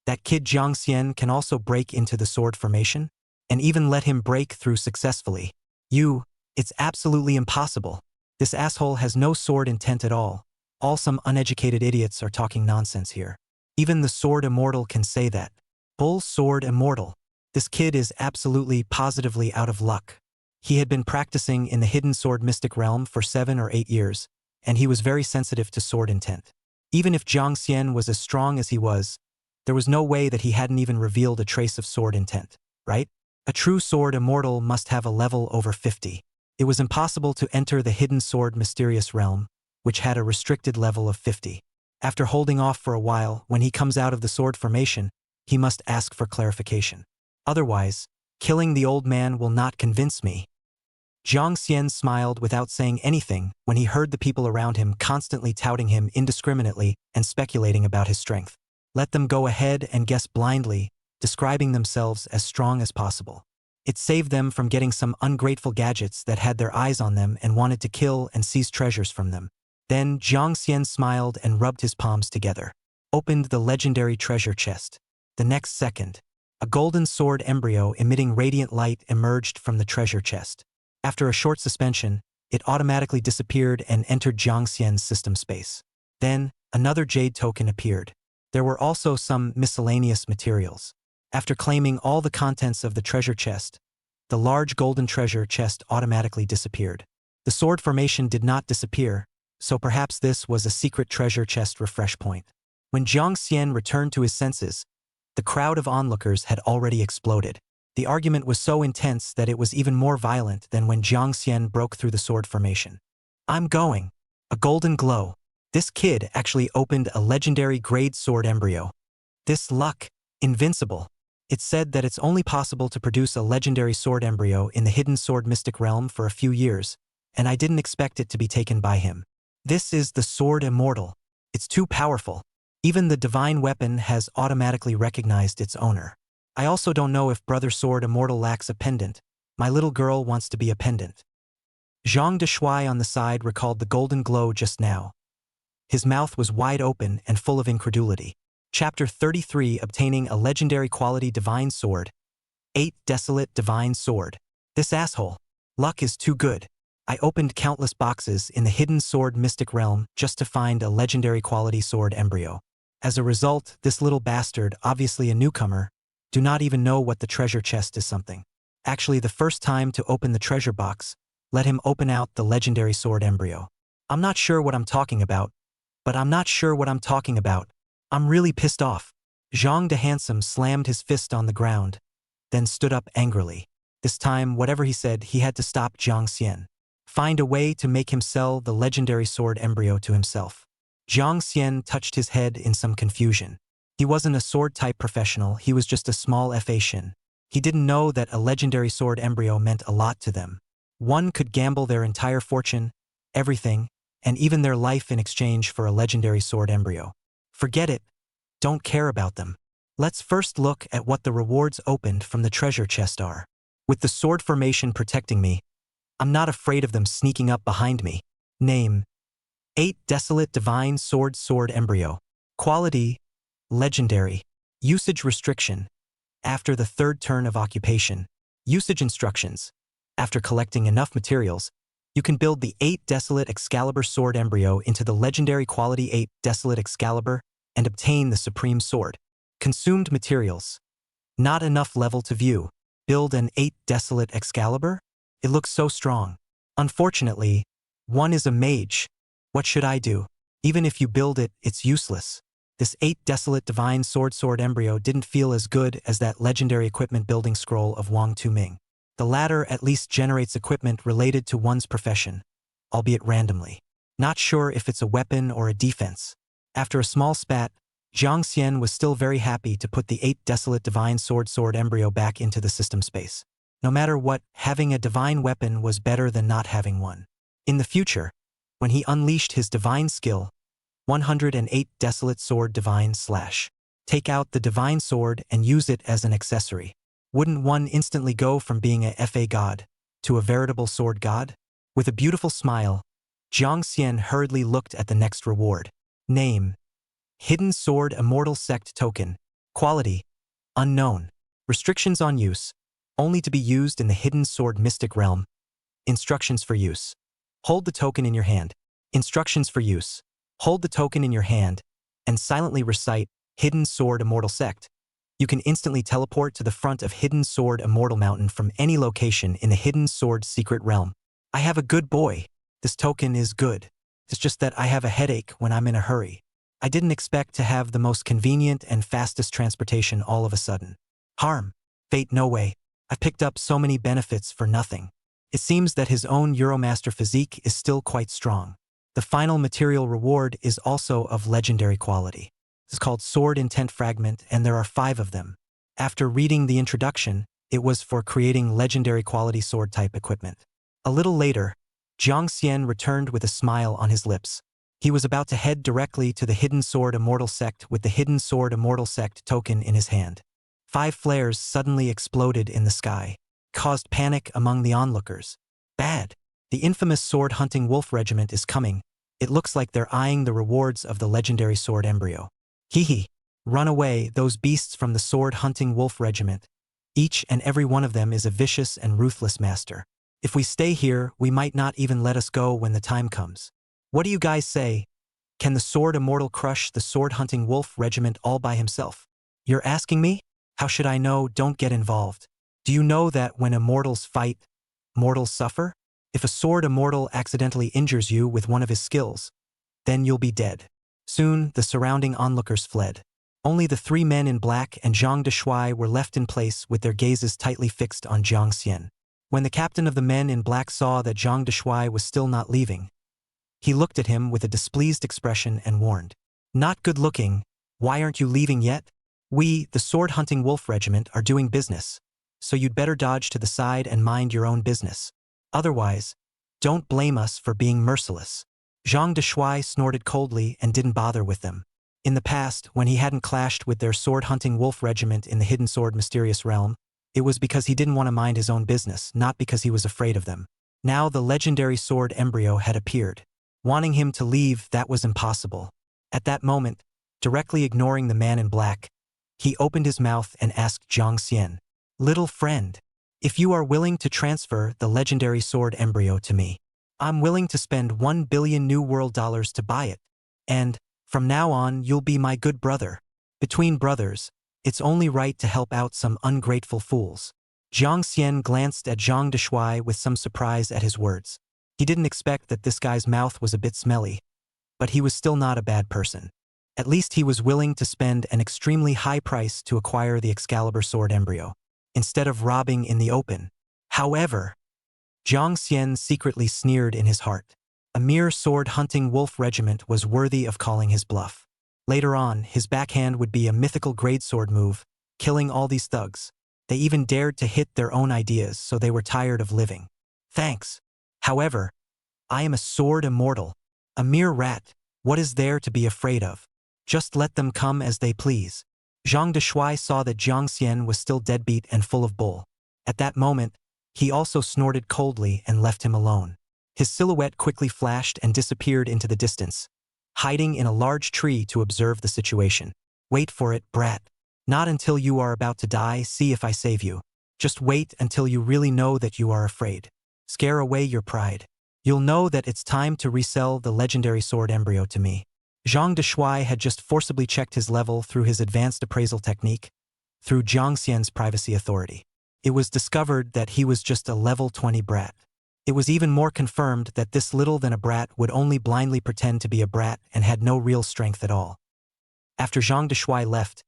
That kid Jiang Xian can also break into the sword formation? And even let him break through successfully. It's absolutely impossible. This asshole has no sword intent at all. All some uneducated idiots are talking nonsense here. Even the sword immortal can say that. Bull sword immortal. This kid is absolutely positively out of luck. He had been practicing in the hidden sword mystic realm for 7 or 8 years, and he was very sensitive to sword intent. Even if Jiang Xian was as strong as he was, there was no way that he hadn't even revealed a trace of sword intent, right? A true sword immortal must have a level over 50. It was impossible to enter the hidden sword mysterious realm, which had a restricted level of 50. After holding off for a while, when he comes out of the sword formation, he must ask for clarification. Otherwise, killing the old man will not convince me. Jiang Xian smiled without saying anything when he heard the people around him constantly touting him indiscriminately and speculating about his strength. Let them go ahead and guess blindly, describing themselves as strong as possible. It saved them from getting some ungrateful gadgets that had their eyes on them and wanted to kill and seize treasures from them. Then Jiang Xian smiled and rubbed his palms together. Opened the legendary treasure chest. The next second, a golden sword embryo emitting radiant light emerged from the treasure chest. After a short suspension, it automatically disappeared and entered Jiang Xian's system space. Then, another jade token appeared. There were also some miscellaneous materials. After claiming all the contents of the treasure chest, the large golden treasure chest automatically disappeared. The sword formation did not disappear, so perhaps this was a secret treasure chest refresh point. When Jiang Xian returned to his senses, the crowd of onlookers had already exploded. The argument was so intense that it was even more violent than when Jiang Xian broke through the sword formation. I'm going. A golden glow. This kid actually opened a legendary grade sword embryo. This luck. Invincible. It's said that it's only possible to produce a legendary sword embryo in the hidden sword mystic realm for a few years, and I didn't expect it to be taken by him. This is the sword immortal. It's too powerful. Even the divine weapon has automatically recognized its owner. I also don't know if Brother Sword Immortal lacks a pendant. My little girl wants to be a pendant. Zhang Deshuai on the side recalled the golden glow just now. His mouth was wide open and full of incredulity. Chapter 33, Obtaining a Legendary Quality Divine Sword. 8 Desolate Divine Sword. This asshole. Luck is too good. I opened countless boxes in the hidden sword mystic realm just to find a legendary quality sword embryo. As a result, this little bastard, obviously a newcomer, do not even know what the treasure chest is something. Actually, the first time to open the treasure box, let him open out the legendary sword embryo. I'm not sure what I'm talking about, but I'm not sure what I'm talking about. I'm really pissed off. Zhang De Handsome slammed his fist on the ground, then stood up angrily. This time, whatever he said, he had to stop Jiang Xian. Find a way to make him sell the legendary sword embryo to himself. Jiang Xian touched his head in some confusion. He wasn't a sword-type professional, he was just a small FA shin. He didn't know that a legendary sword embryo meant a lot to them. One could gamble their entire fortune, everything, and even their life in exchange for a legendary sword embryo. Forget it. Don't care about them. Let's first look at what the rewards opened from the treasure chest are. With the sword formation protecting me, I'm not afraid of them sneaking up behind me. Name: 8 Desolate Divine Sword Embryo. Quality: Legendary. Usage restriction: after the 3rd turn of occupation. Usage instructions: after collecting enough materials, you can build the 8 Desolate Excalibur Sword Embryo into the legendary quality 8 Desolate Excalibur and obtain the Supreme Sword. Consumed materials: not enough level to view. Build an 8 Desolate Excalibur? It looks so strong. Unfortunately, one is a mage. What should I do? Even if you build it, it's useless. This 8 Desolate Divine Sword Embryo didn't feel as good as that legendary equipment building scroll of Wang Tuming. The latter at least generates equipment related to one's profession, albeit randomly. Not sure if it's a weapon or a defense. After a small spat, Jiang Xian was still very happy to put the 8 Desolate Divine Sword Embryo back into the system space. No matter what, having a divine weapon was better than not having one. In the future, when he unleashed his divine skill, 108 Desolate Sword Divine / take out the divine sword and use it as an accessory. Wouldn't one instantly go from being a FA god to a veritable sword god? With a beautiful smile, Jiang Xian hurriedly looked at the next reward. Name: Hidden Sword Immortal Sect Token. Quality: Unknown. Restrictions on use: only to be used in the Hidden Sword Mystic Realm. Instructions for use: hold the token in your hand. Instructions for use: hold the token in your hand and silently recite Hidden Sword Immortal Sect. You can instantly teleport to the front of Hidden Sword Immortal Mountain from any location in the Hidden Sword Secret Realm. I have a good boy. This token is good. It's just that I have a headache when I'm in a hurry. I didn't expect to have the most convenient and fastest transportation all of a sudden. Harm. Fate, no way. I've picked up so many benefits for nothing. It seems that his own Euromaster physique is still quite strong. The final material reward is also of legendary quality. It's called Sword Intent Fragment, and there are 5 of them. After reading the introduction, it was for creating legendary quality sword-type equipment. A little later, Jiang Xian returned with a smile on his lips. He was about to head directly to the Hidden Sword Immortal Sect with the Hidden Sword Immortal Sect token in his hand. 5 flares suddenly exploded in the sky, caused panic among the onlookers. Bad. The infamous sword-hunting wolf regiment is coming. It looks like they're eyeing the rewards of the legendary sword embryo. Hee. Run away, those beasts from the sword-hunting wolf regiment. Each and every one of them is a vicious and ruthless master. If we stay here, we might not even let us go when the time comes. What do you guys say? Can the sword immortal crush the sword-hunting wolf regiment all by himself? You're asking me? How should I know? Don't get involved. Do you know that when immortals fight, mortals suffer? If a sword immortal accidentally injures you with one of his skills, then you'll be dead. Soon, the surrounding onlookers fled. Only the 3 men in black and Zhang Deshuai were left in place with their gazes tightly fixed on Jiang Xian. When the captain of the men in black saw that Zhang Deshuai was still not leaving, he looked at him with a displeased expression and warned. Not good looking. Why aren't you leaving yet? We, the sword-hunting wolf regiment, are doing business, so you'd better dodge to the side and mind your own business. Otherwise, don't blame us for being merciless. Zhang Deshuai snorted coldly and didn't bother with them. In the past, when he hadn't clashed with their sword-hunting wolf regiment in the Hidden Sword Mysterious Realm, it was because he didn't want to mind his own business, not because he was afraid of them. Now the legendary sword embryo had appeared. Wanting him to leave, that was impossible. At that moment, directly ignoring the man in black, he opened his mouth and asked Jiang Xian, "Little friend, if you are willing to transfer the legendary sword embryo to me, I'm willing to spend 1 billion New World dollars to buy it. And, from now on, you'll be my good brother. Between brothers, it's only right to help out some ungrateful fools." Jiang Xian glanced at Zhang Deshuai with some surprise at his words. He didn't expect that this guy's mouth was a bit smelly, but he was still not a bad person. At least he was willing to spend an extremely high price to acquire the Excalibur sword embryo, instead of robbing in the open. However, Jiang Xian secretly sneered in his heart. A mere sword-hunting wolf regiment was worthy of calling his bluff. Later on, his backhand would be a mythical grade sword move, killing all these thugs. They even dared to hit their own ideas, so they were tired of living. Thanks. However, I am a sword immortal. A mere rat. What is there to be afraid of? Just let them come as they please. Zhang Deshuai saw that Jiang Xian was still deadbeat and full of bull. At that moment, he also snorted coldly and left him alone. His silhouette quickly flashed and disappeared into the distance, hiding in a large tree to observe the situation. Wait for it, brat. Not until you are about to die, see if I save you. Just wait until you really know that you are afraid. Scare away your pride. You'll know that it's time to resell the legendary sword embryo to me. Zhang Deshuai had just forcibly checked his level through his advanced appraisal technique, through Jiang Xian's privacy authority. It was discovered that he was just a level 20 brat. It was even more confirmed that this little than a brat would only blindly pretend to be a brat and had no real strength at all. After Zhang Deshuai left,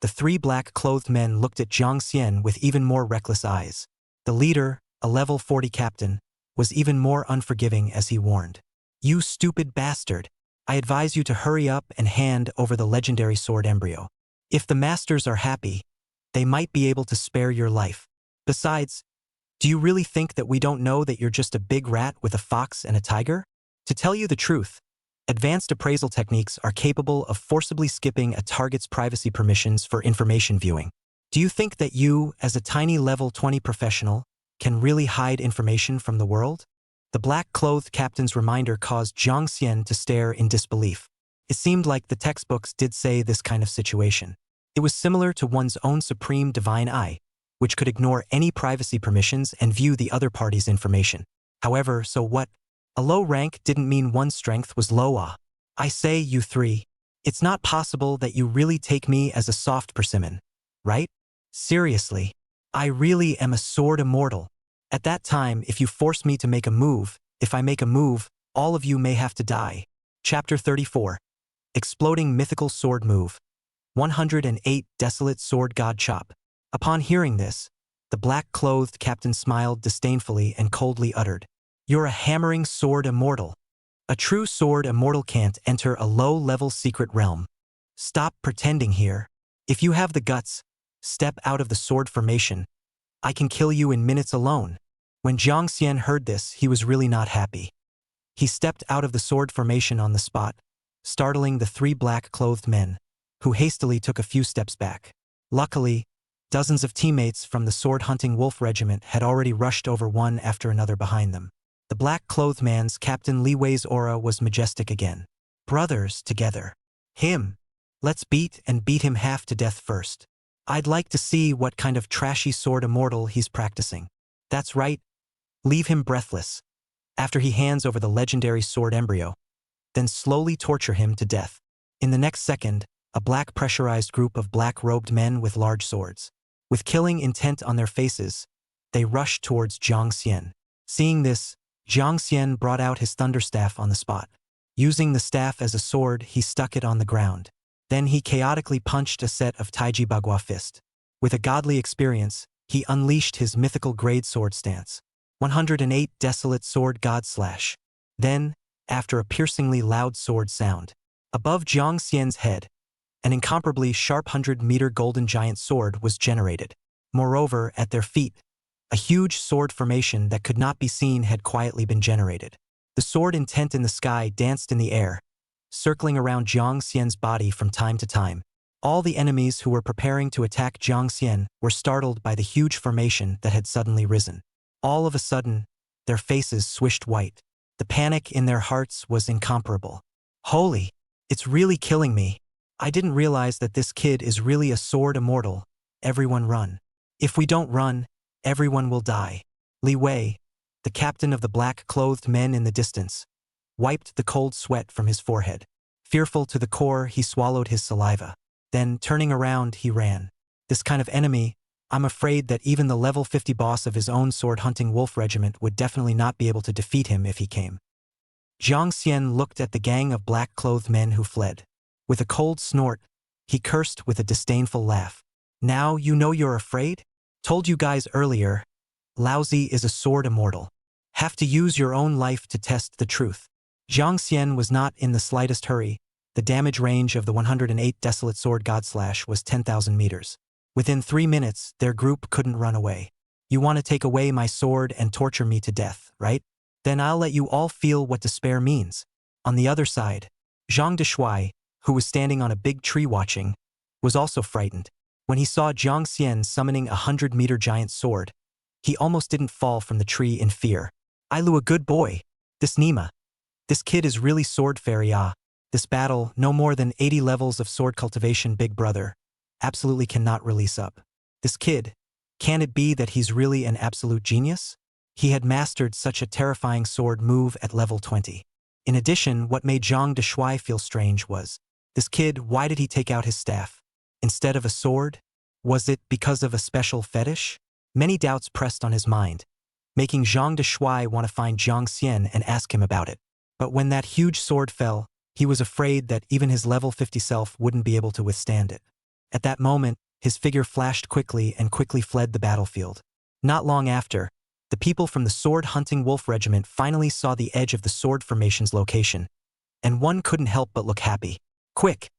the three black-clothed men looked at Jiang Xian with even more reckless eyes. The leader, a level 40 captain, was even more unforgiving as he warned. You stupid bastard! I advise you to hurry up and hand over the legendary sword embryo. If the masters are happy, they might be able to spare your life. Besides, do you really think that we don't know that you're just a big rat with a fox and a tiger? To tell you the truth, advanced appraisal techniques are capable of forcibly skipping a target's privacy permissions for information viewing. Do you think that you, as a tiny level 20 professional, can really hide information from the world? The black-clothed captain's reminder caused Jiang Xian to stare in disbelief. It seemed like the textbooks did say this kind of situation. It was similar to one's own supreme divine eye, which could ignore any privacy permissions and view the other party's information. However, so what? A low rank didn't mean one's strength was low. I say, you three, it's not possible that you really take me as a soft persimmon, right? Seriously. I really am a sword immortal. At that time, if you force me to make a move, if I make a move, all of you may have to die. Chapter 34. Exploding Mythical Sword Move. 108 Desolate Sword God Chop. Upon hearing this, the black-clothed captain smiled disdainfully and coldly uttered, You're a hammering sword immortal. A true sword immortal can't enter a low-level secret realm. Stop pretending here. If you have the guts, step out of the sword formation. I can kill you in minutes alone. When Jiang Xian heard this, he was really not happy. He stepped out of the sword formation on the spot, startling the three black-clothed men, who hastily took a few steps back. Luckily, dozens of teammates from the sword-hunting wolf regiment had already rushed over one after another behind them. The black-clothed man's Captain Li Wei's aura was majestic again. Brothers, together. Him. Let's beat him half to death first. I'd like to see what kind of trashy sword immortal he's practicing. That's right. Leave him breathless. After he hands over the legendary sword embryo, then slowly torture him to death. In the next second, a black pressurized group of black-robed men with large swords. With killing intent on their faces, they rushed towards Jiang Xian. Seeing this, Jiang Xian brought out his thunder staff on the spot. Using the staff as a sword, he stuck it on the ground. Then he chaotically punched a set of Taiji Bagua fist. With a godly experience, he unleashed his mythical grade sword stance. 108 Desolate Sword God Slash. Then, after a piercingly loud sword sound, above Jiang Xian's head, an incomparably sharp 100-meter golden giant sword was generated. Moreover, at their feet, a huge sword formation that could not be seen had quietly been generated. The sword intent in the sky danced in the air, circling around Jiang Xian's body from time to time. All the enemies who were preparing to attack Jiang Xian were startled by the huge formation that had suddenly risen. All of a sudden, their faces swished white. The panic in their hearts was incomparable. Holy! It's really killing me. I didn't realize that this kid is really a sword immortal. Everyone run. If we don't run, everyone will die. Li Wei, the captain of the black-clothed men in the distance, wiped the cold sweat from his forehead. Fearful to the core, he swallowed his saliva. Then, turning around, he ran. This kind of enemy, I'm afraid that even the level 50 boss of his own sword-hunting wolf regiment would definitely not be able to defeat him if he came. Jiang Xian looked at the gang of black-clothed men who fled. With a cold snort, he cursed with a disdainful laugh. Now you know you're afraid? Told you guys earlier, Laozi is a sword immortal. Have to use your own life to test the truth. Jiang Xian was not in the slightest hurry. The damage range of the 108 Desolate Sword Godslash was 10,000 meters. Within 3 minutes, their group couldn't run away. You want to take away my sword and torture me to death, right? Then I'll let you all feel what despair means. On the other side, Zhang Deshuai, who was standing on a big tree watching, was also frightened. When he saw Jiang Xian summoning a 100-meter giant sword, he almost didn't fall from the tree in fear. Ailu, a good boy. This Nima. This kid is really sword fairy. This battle, no more than 80 levels of sword cultivation, big brother. Absolutely cannot release up. This kid, can it be that he's really an absolute genius? He had mastered such a terrifying sword move at level 20. In addition, what made Zhang Deshuai feel strange was, this kid, why did he take out his staff instead of a sword? Was it because of a special fetish? Many doubts pressed on his mind, making Zhang Deshuai want to find Jiang Xian and ask him about it. But when that huge sword fell, he was afraid that even his level 50 self wouldn't be able to withstand it. At that moment, his figure flashed quickly and quickly fled the battlefield. Not long after, the people from the sword-hunting wolf regiment finally saw the edge of the sword formation's location, and one couldn't help but look happy. Quick!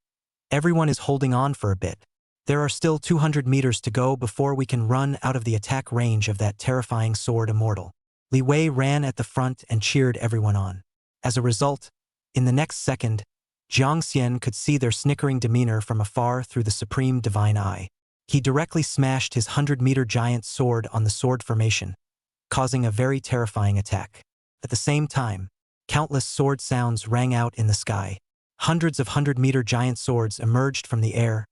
Everyone is holding on for a bit. There are still 200 meters to go before we can run out of the attack range of that terrifying sword immortal. Li Wei ran at the front and cheered everyone on. As a result, in the next second, Jiang Xian could see their snickering demeanor from afar through the supreme divine eye. He directly smashed his 100-meter giant sword on the sword formation, causing a very terrifying attack. At the same time, countless sword sounds rang out in the sky. Hundreds of 100-meter giant swords emerged from the air,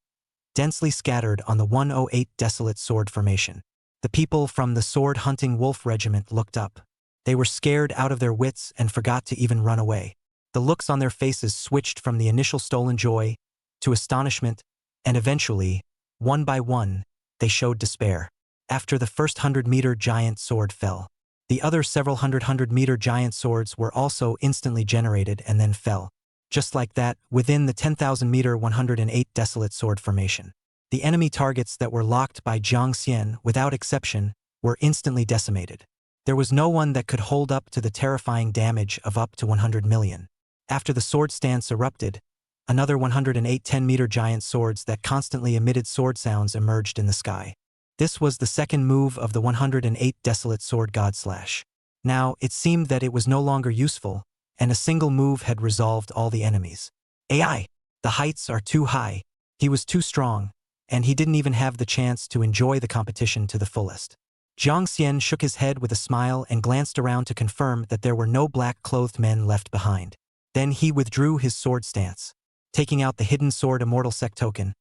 densely scattered on the 108 Desolate Sword Formation. The people from the sword-hunting wolf regiment looked up. They were scared out of their wits and forgot to even run away. The looks on their faces switched from the initial stolen joy to astonishment, and eventually, one by one, they showed despair. After the first 100-meter giant sword fell, the other several 100-meter giant swords were also instantly generated and then fell. Just like that, within the 10,000-meter 108 Desolate Sword Formation, the enemy targets that were locked by Jiang Xian, without exception, were instantly decimated. There was no one that could hold up to the terrifying damage of up to 100 million. After the sword stance erupted, another 108 10-meter giant swords that constantly emitted sword sounds emerged in the sky. This was the second move of the 108 Desolate Sword Godslash. Now, it seemed that it was no longer useful, and a single move had resolved all the enemies. AI! The heights are too high. He was too strong, and he didn't even have the chance to enjoy the competition to the fullest. Jiang Xian shook his head with a smile and glanced around to confirm that there were no black-clothed men left behind. Then he withdrew his sword stance. Taking out the Hidden Sword Immortal Sect token,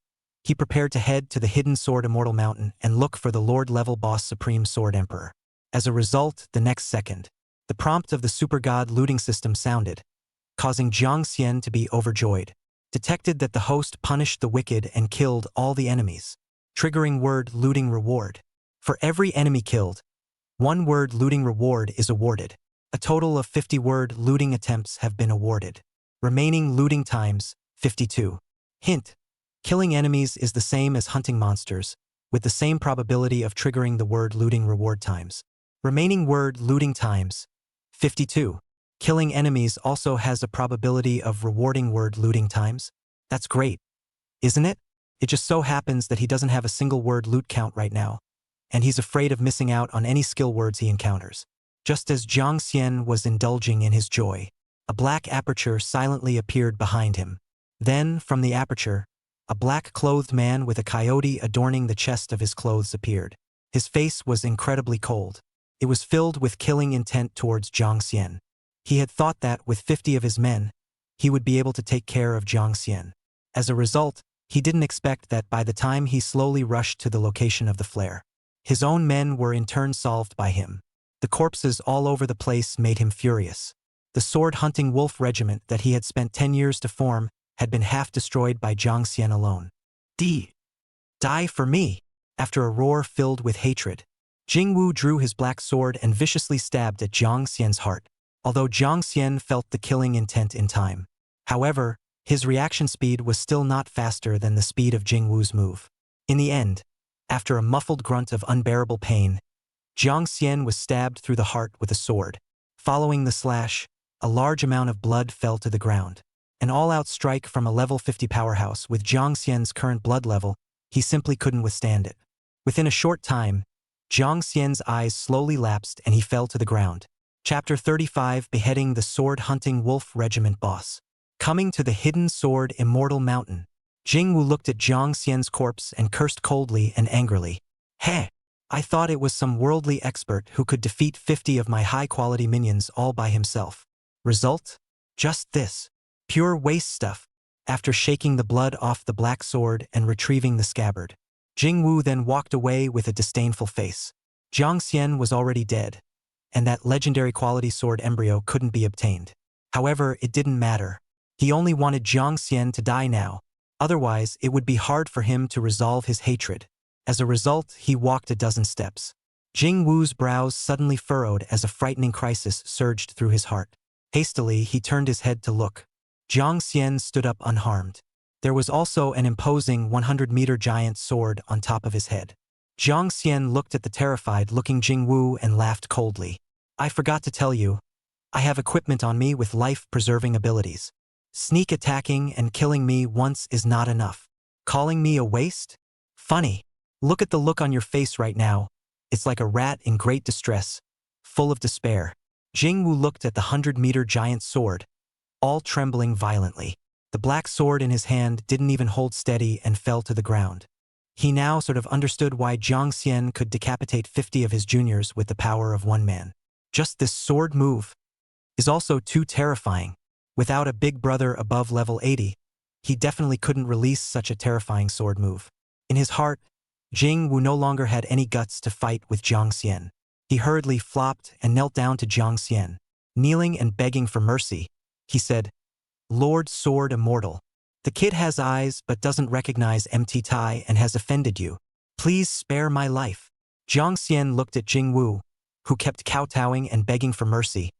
he prepared to head to the Hidden Sword Immortal Mountain and look for the Lord-level boss Supreme Sword Emperor. As a result, the next second, the prompt of the Super God looting system sounded, causing Jiang Xian to be overjoyed. Detected that the host punished the wicked and killed all the enemies. Triggering word looting reward. For every enemy killed, 1 word looting reward is awarded. A total of 50 word looting attempts have been awarded. Remaining looting times, 52. Hint: killing enemies is the same as hunting monsters, with the same probability of triggering the word looting reward times. Remaining word looting times, 52. Killing enemies also has a probability of rewarding word looting times. That's great, isn't it? It just so happens that he doesn't have a single word loot count right now, and he's afraid of missing out on any skill words he encounters. Just as Jiang Xian was indulging in his joy, a black aperture silently appeared behind him. Then, from the aperture, a black-clothed man with a coyote adorning the chest of his clothes appeared. His face was incredibly cold. It was filled with killing intent towards Jiang Xian. He had thought that, with 50 of his men, he would be able to take care of Jiang Xian. As a result, he didn't expect that by the time he slowly rushed to the location of the flare, his own men were in turn solved by him. The corpses all over the place made him furious. The sword-hunting wolf regiment that he had spent 10 years to form had been half destroyed by Jiang Xian alone. Die for me! After a roar filled with hatred, Jingwu drew his black sword and viciously stabbed at Jiang Xian's heart, although Jiang Xian felt the killing intent in time. However, his reaction speed was still not faster than the speed of Jingwu's move. In the end, after a muffled grunt of unbearable pain, Jiang Xian was stabbed through the heart with a sword. Following the slash, a large amount of blood fell to the ground. An all-out strike from a level 50 powerhouse with Jiang Xian's current blood level, he simply couldn't withstand it. Within a short time, Jiang Xian's eyes slowly lapsed and he fell to the ground. Chapter 35, Beheading the Sword-Hunting Wolf Regiment Boss. Coming to the hidden sword Immortal Mountain, Jingwu looked at Jiang Xian's corpse and cursed coldly and angrily. Heh! I thought it was some worldly expert who could defeat 50 of my high-quality minions all by himself. Result? Just this. Pure waste stuff. After shaking the blood off the black sword and retrieving the scabbard, Jingwu then walked away with a disdainful face. Jiang Xian was already dead, and that legendary quality sword embryo couldn't be obtained. However, it didn't matter. He only wanted Jiang Xian to die now. Otherwise, it would be hard for him to resolve his hatred. As a result, he walked a dozen steps. Jingwu's brows suddenly furrowed as a frightening crisis surged through his heart. Hastily, he turned his head to look. Jiang Xian stood up unharmed. There was also an imposing 100-meter giant sword on top of his head. Jiang Xian looked at the terrified-looking Jingwu and laughed coldly. I forgot to tell you. I have equipment on me with life-preserving abilities. Sneak attacking and killing me once is not enough. Calling me a waste? Funny. Look at the look on your face right now. It's like a rat in great distress, full of despair. Jingwu looked at the 100-meter giant sword, all trembling violently. The black sword in his hand didn't even hold steady and fell to the ground. He now sort of understood why Jiang Xian could decapitate 50 of his juniors with the power of one man. Just this sword move is also too terrifying. Without a big brother above level 80, he definitely couldn't release such a terrifying sword move. In his heart, Jingwu no longer had any guts to fight with Jiang Xian. He hurriedly flopped and knelt down to Jiang Xian. Kneeling and begging for mercy, he said, Lord Sword Immortal, the kid has eyes but doesn't recognize MT Tai and has offended you. Please spare my life. Jiang Xian looked at Jingwu, who kept kowtowing and begging for mercy,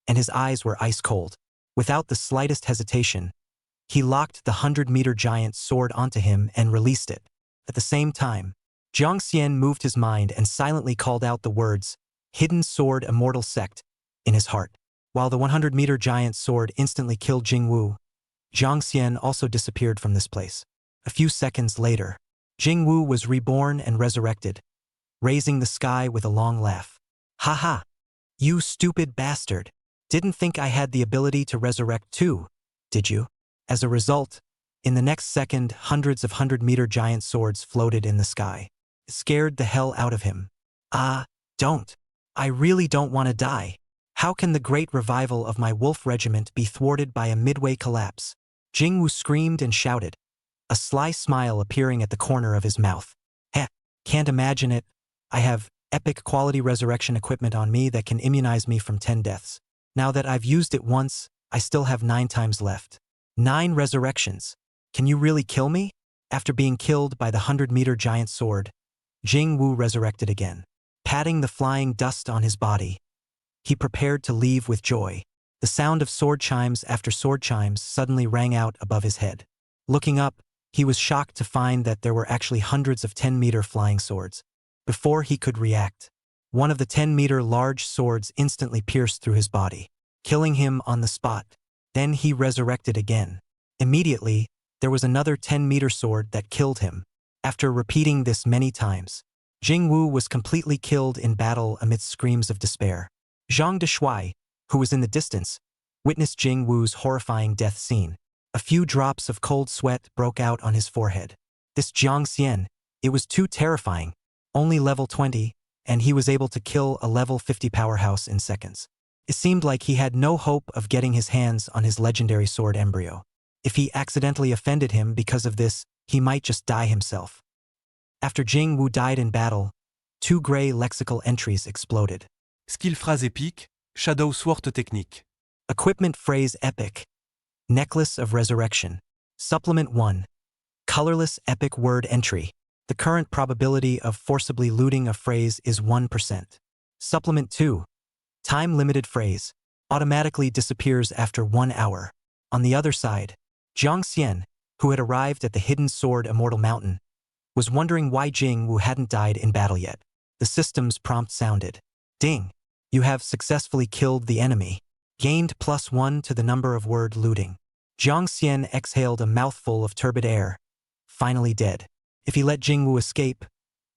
and his eyes were ice cold. Without the slightest hesitation, he locked the 100-meter giant sword onto him and released it. At the same time, Jiang Xian moved his mind and silently called out the words, Hidden Sword Immortal Sect, in his heart. While the 100-meter giant sword instantly killed Jingwu, Jiang Xian also disappeared from this place. A few seconds later, Jingwu was reborn and resurrected, raising the sky with a long laugh. Ha ha! You stupid bastard! Didn't think I had the ability to resurrect too, did you? As a result, in the next second, hundreds of 100-meter giant swords floated in the sky. It scared the hell out of him. Don't. I really don't want to die. How can the great revival of my wolf regiment be thwarted by a midway collapse? Jingwu screamed and shouted, a sly smile appearing at the corner of his mouth. Heh, can't imagine it. I have epic quality resurrection equipment on me that can immunize me from 10 deaths. Now that I've used it once, I still have 9 times left. 9 resurrections. Can you really kill me? After being killed by the 100-meter giant sword, Jingwu resurrected again. Patting the flying dust on his body, he prepared to leave with joy. The sound of sword chimes after sword chimes suddenly rang out above his head. Looking up, he was shocked to find that there were actually hundreds of 10-meter flying swords. Before he could react, one of the 10-meter large swords instantly pierced through his body, killing him on the spot. Then he resurrected again. Immediately, there was another 10-meter sword that killed him. After repeating this many times, Jingwu was completely killed in battle amidst screams of despair. Zhang Deshuai, who was in the distance, witnessed Jingwu's horrifying death scene. A few drops of cold sweat broke out on his forehead. This Jiang Xian, it was too terrifying. Only level 20, and he was able to kill a level 50 powerhouse in seconds. It seemed like he had no hope of getting his hands on his legendary sword embryo. If he accidentally offended him because of this, he might just die himself. After Jingwu died in battle, 2 gray lexical entries exploded. Skill phrase épique, Shadow Sword technique. Equipment phrase epic. Necklace of Resurrection. Supplement 1. Colorless epic word entry. The current probability of forcibly looting a phrase is 1%. Supplement 2. Time-limited phrase. Automatically disappears after 1 hour. On the other side, Jiang Xian, who had arrived at the hidden sword Immortal Mountain, was wondering why Jingwu hadn't died in battle yet. The system's prompt sounded. Ding. You have successfully killed the enemy. Gained +1 to the number of word looting. Jiang Xian exhaled a mouthful of turbid air. Finally dead. If he let Jingwu escape,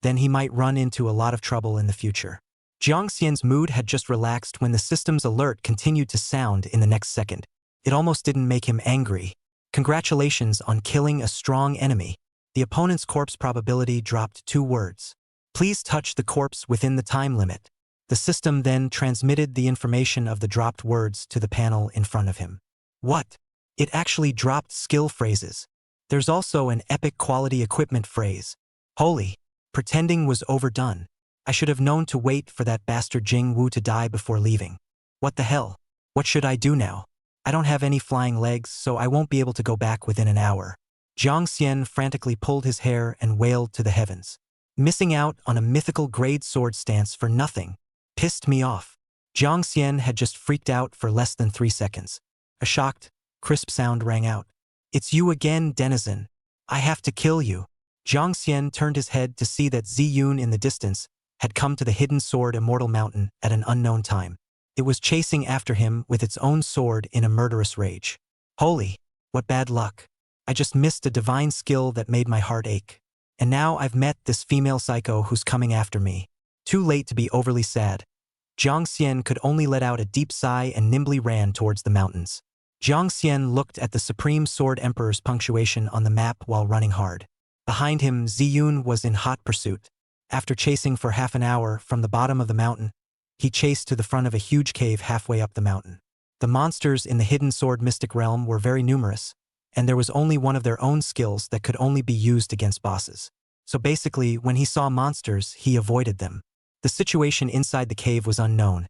then he might run into a lot of trouble in the future. Jiang Xian's mood had just relaxed when the system's alert continued to sound in the next second. It almost didn't make him angry. Congratulations on killing a strong enemy. The opponent's corpse probability dropped 2 words. Please touch the corpse within the time limit. The system then transmitted the information of the dropped words to the panel in front of him. What? It actually dropped skill phrases. There's also an epic quality equipment phrase. Holy. Pretending was overdone. I should have known to wait for that bastard Jing Wu to die before leaving. What the hell? What should I do now? I don't have any flying legs, so I won't be able to go back within an hour. Jiang Xian frantically pulled his hair and wailed to the heavens. Missing out on a mythical grade sword stance for nothing. Pissed me off. Jiang Xian had just freaked out for less than 3 seconds. A shocked, crisp sound rang out. It's you again, denizen. I have to kill you. Jiang Xian turned his head to see that Ziyun in the distance had come to the hidden sword Immortal Mountain at an unknown time. It was chasing after him with its own sword in a murderous rage. Holy, what bad luck. I just missed a divine skill that made my heart ache. And now I've met this female psycho who's coming after me. Too late to be overly sad. Jiang Xian could only let out a deep sigh and nimbly ran towards the mountains. Jiang Xian looked at the Supreme Sword Emperor's punctuation on the map while running hard. Behind him, Ziyun was in hot pursuit. After chasing for half an hour from the bottom of the mountain, he chased to the front of a huge cave halfway up the mountain. The monsters in the hidden sword mystic realm were very numerous, and there was only one of their own skills that could only be used against bosses. So basically, when he saw monsters, he avoided them. The situation inside the cave was unknown,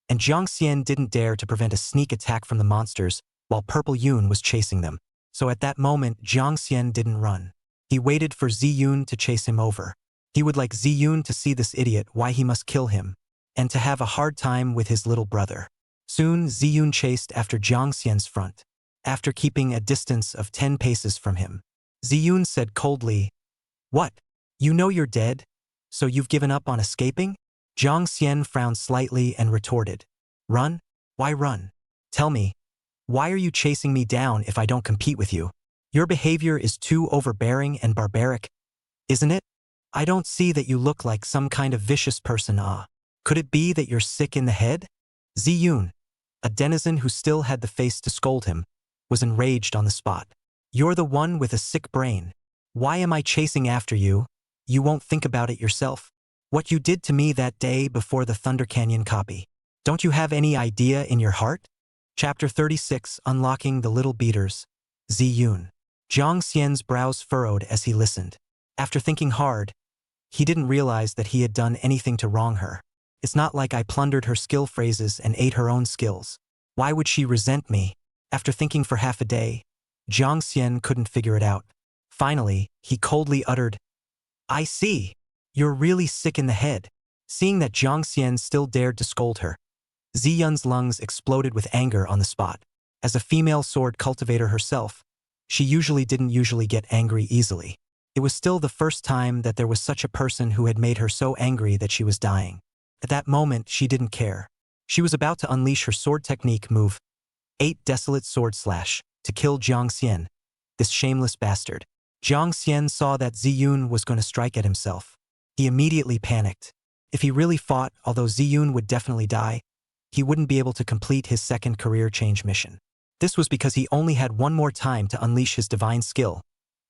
and Jiang Xian didn't dare to prevent a sneak attack from the monsters while Purple Yun was chasing them. So at that moment, Jiang Xian didn't run. He waited for Ziyun to chase him over. He would like Ziyun to see this idiot why he must kill him, and to have a hard time with his little brother. Soon, Ziyun chased after Jiang Xian's front. After keeping a distance of 10 paces from him, Ziyun said coldly, "What? You know you're dead? So you've given up on escaping?" Jiang Xian frowned slightly and retorted, "Run? Why run? Tell me, why are you chasing me down if I don't compete with you? Your behavior is too overbearing and barbaric, isn't it? I don't see that you look like some kind of vicious person. Could it be that you're sick in the head?" Ziyun, a denizen who still had the face to scold him, was enraged on the spot. "You're the one with a sick brain. Why am I chasing after you? You won't think about it yourself? What you did to me that day before the Thunder Canyon copy. Don't you have any idea in your heart?" Chapter 36, Unlocking the Little Beaters. Ziyun. Jiang Xian's brows furrowed as he listened. After thinking hard, he didn't realize that he had done anything to wrong her. It's not like I plundered her skill phrases and ate her own skills. Why would she resent me? After thinking for half a day, Jiang Xian couldn't figure it out. Finally, he coldly uttered, "I see. You're really sick in the head." Seeing that Jiang Xian still dared to scold her, Ziyun's lungs exploded with anger on the spot. As a female sword cultivator herself, she didn't usually get angry easily. It was still the first time that there was such a person who had made her so angry that she was dying. At that moment, she didn't care. She was about to unleash her sword technique move, 8 Desolate Sword Slash, to kill Jiang Xian, this shameless bastard. Jiang Xian saw that Ziyun was going to strike at himself. He immediately panicked. If he really fought, although Ziyun would definitely die, he wouldn't be able to complete his second career change mission. This was because he only had one more time to unleash his divine skill,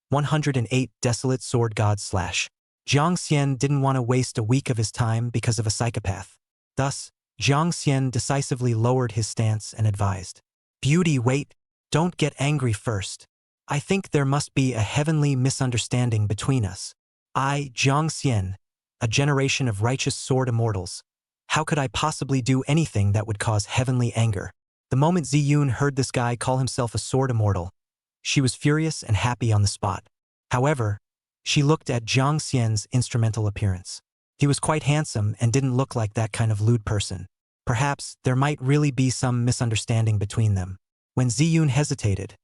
108 Desolate Sword God Slash. Jiang Xian didn't want to waste a week of his time because of a psychopath. Thus, Jiang Xian decisively lowered his stance and advised, "Beauty, wait. Don't get angry first. I think there must be a heavenly misunderstanding between us. I, Jiang Xian, a generation of righteous sword immortals. How could I possibly do anything that would cause heavenly anger?" The moment Ziyun heard this guy call himself a sword immortal, she was furious and happy on the spot. However, she looked at Jiang Xian's instrumental appearance. He was quite handsome and didn't look like that kind of lewd person. Perhaps there might really be some misunderstanding between them. When Ziyun hesitated,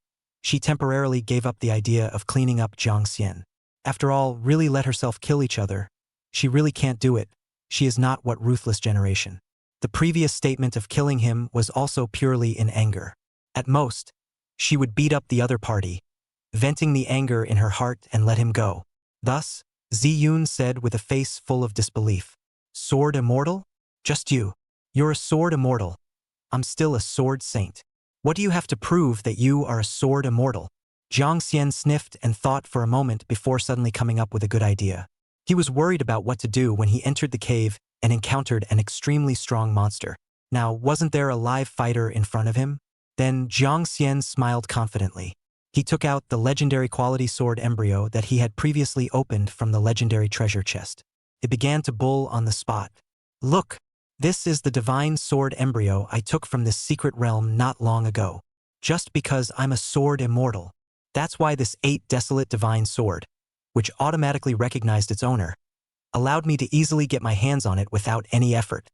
she temporarily gave up the idea of cleaning up Jiang Xian. After all, really let herself kill each other. She really can't do it. She is not what ruthless generation. The previous statement of killing him was also purely in anger. At most, she would beat up the other party, venting the anger in her heart and let him go. Thus, Ziyun said with a face full of disbelief. Sword immortal? Just you. You're a sword immortal. I'm still a sword saint. What do you have to prove that you are a sword immortal? Jiang Xian sniffed and thought for a moment before suddenly coming up with a good idea. He was worried about what to do when he entered the cave and encountered an extremely strong monster. Now, wasn't there a live fighter in front of him? Then Jiang Xian smiled confidently. He took out the legendary quality sword embryo that he had previously opened from the legendary treasure chest. It began to bull on the spot. Look! This is the divine sword embryo I took from this secret realm not long ago. Just because I'm a sword immortal. That's why this 8 desolate divine sword, which automatically recognized its owner, allowed me to easily get my hands on it without any effort.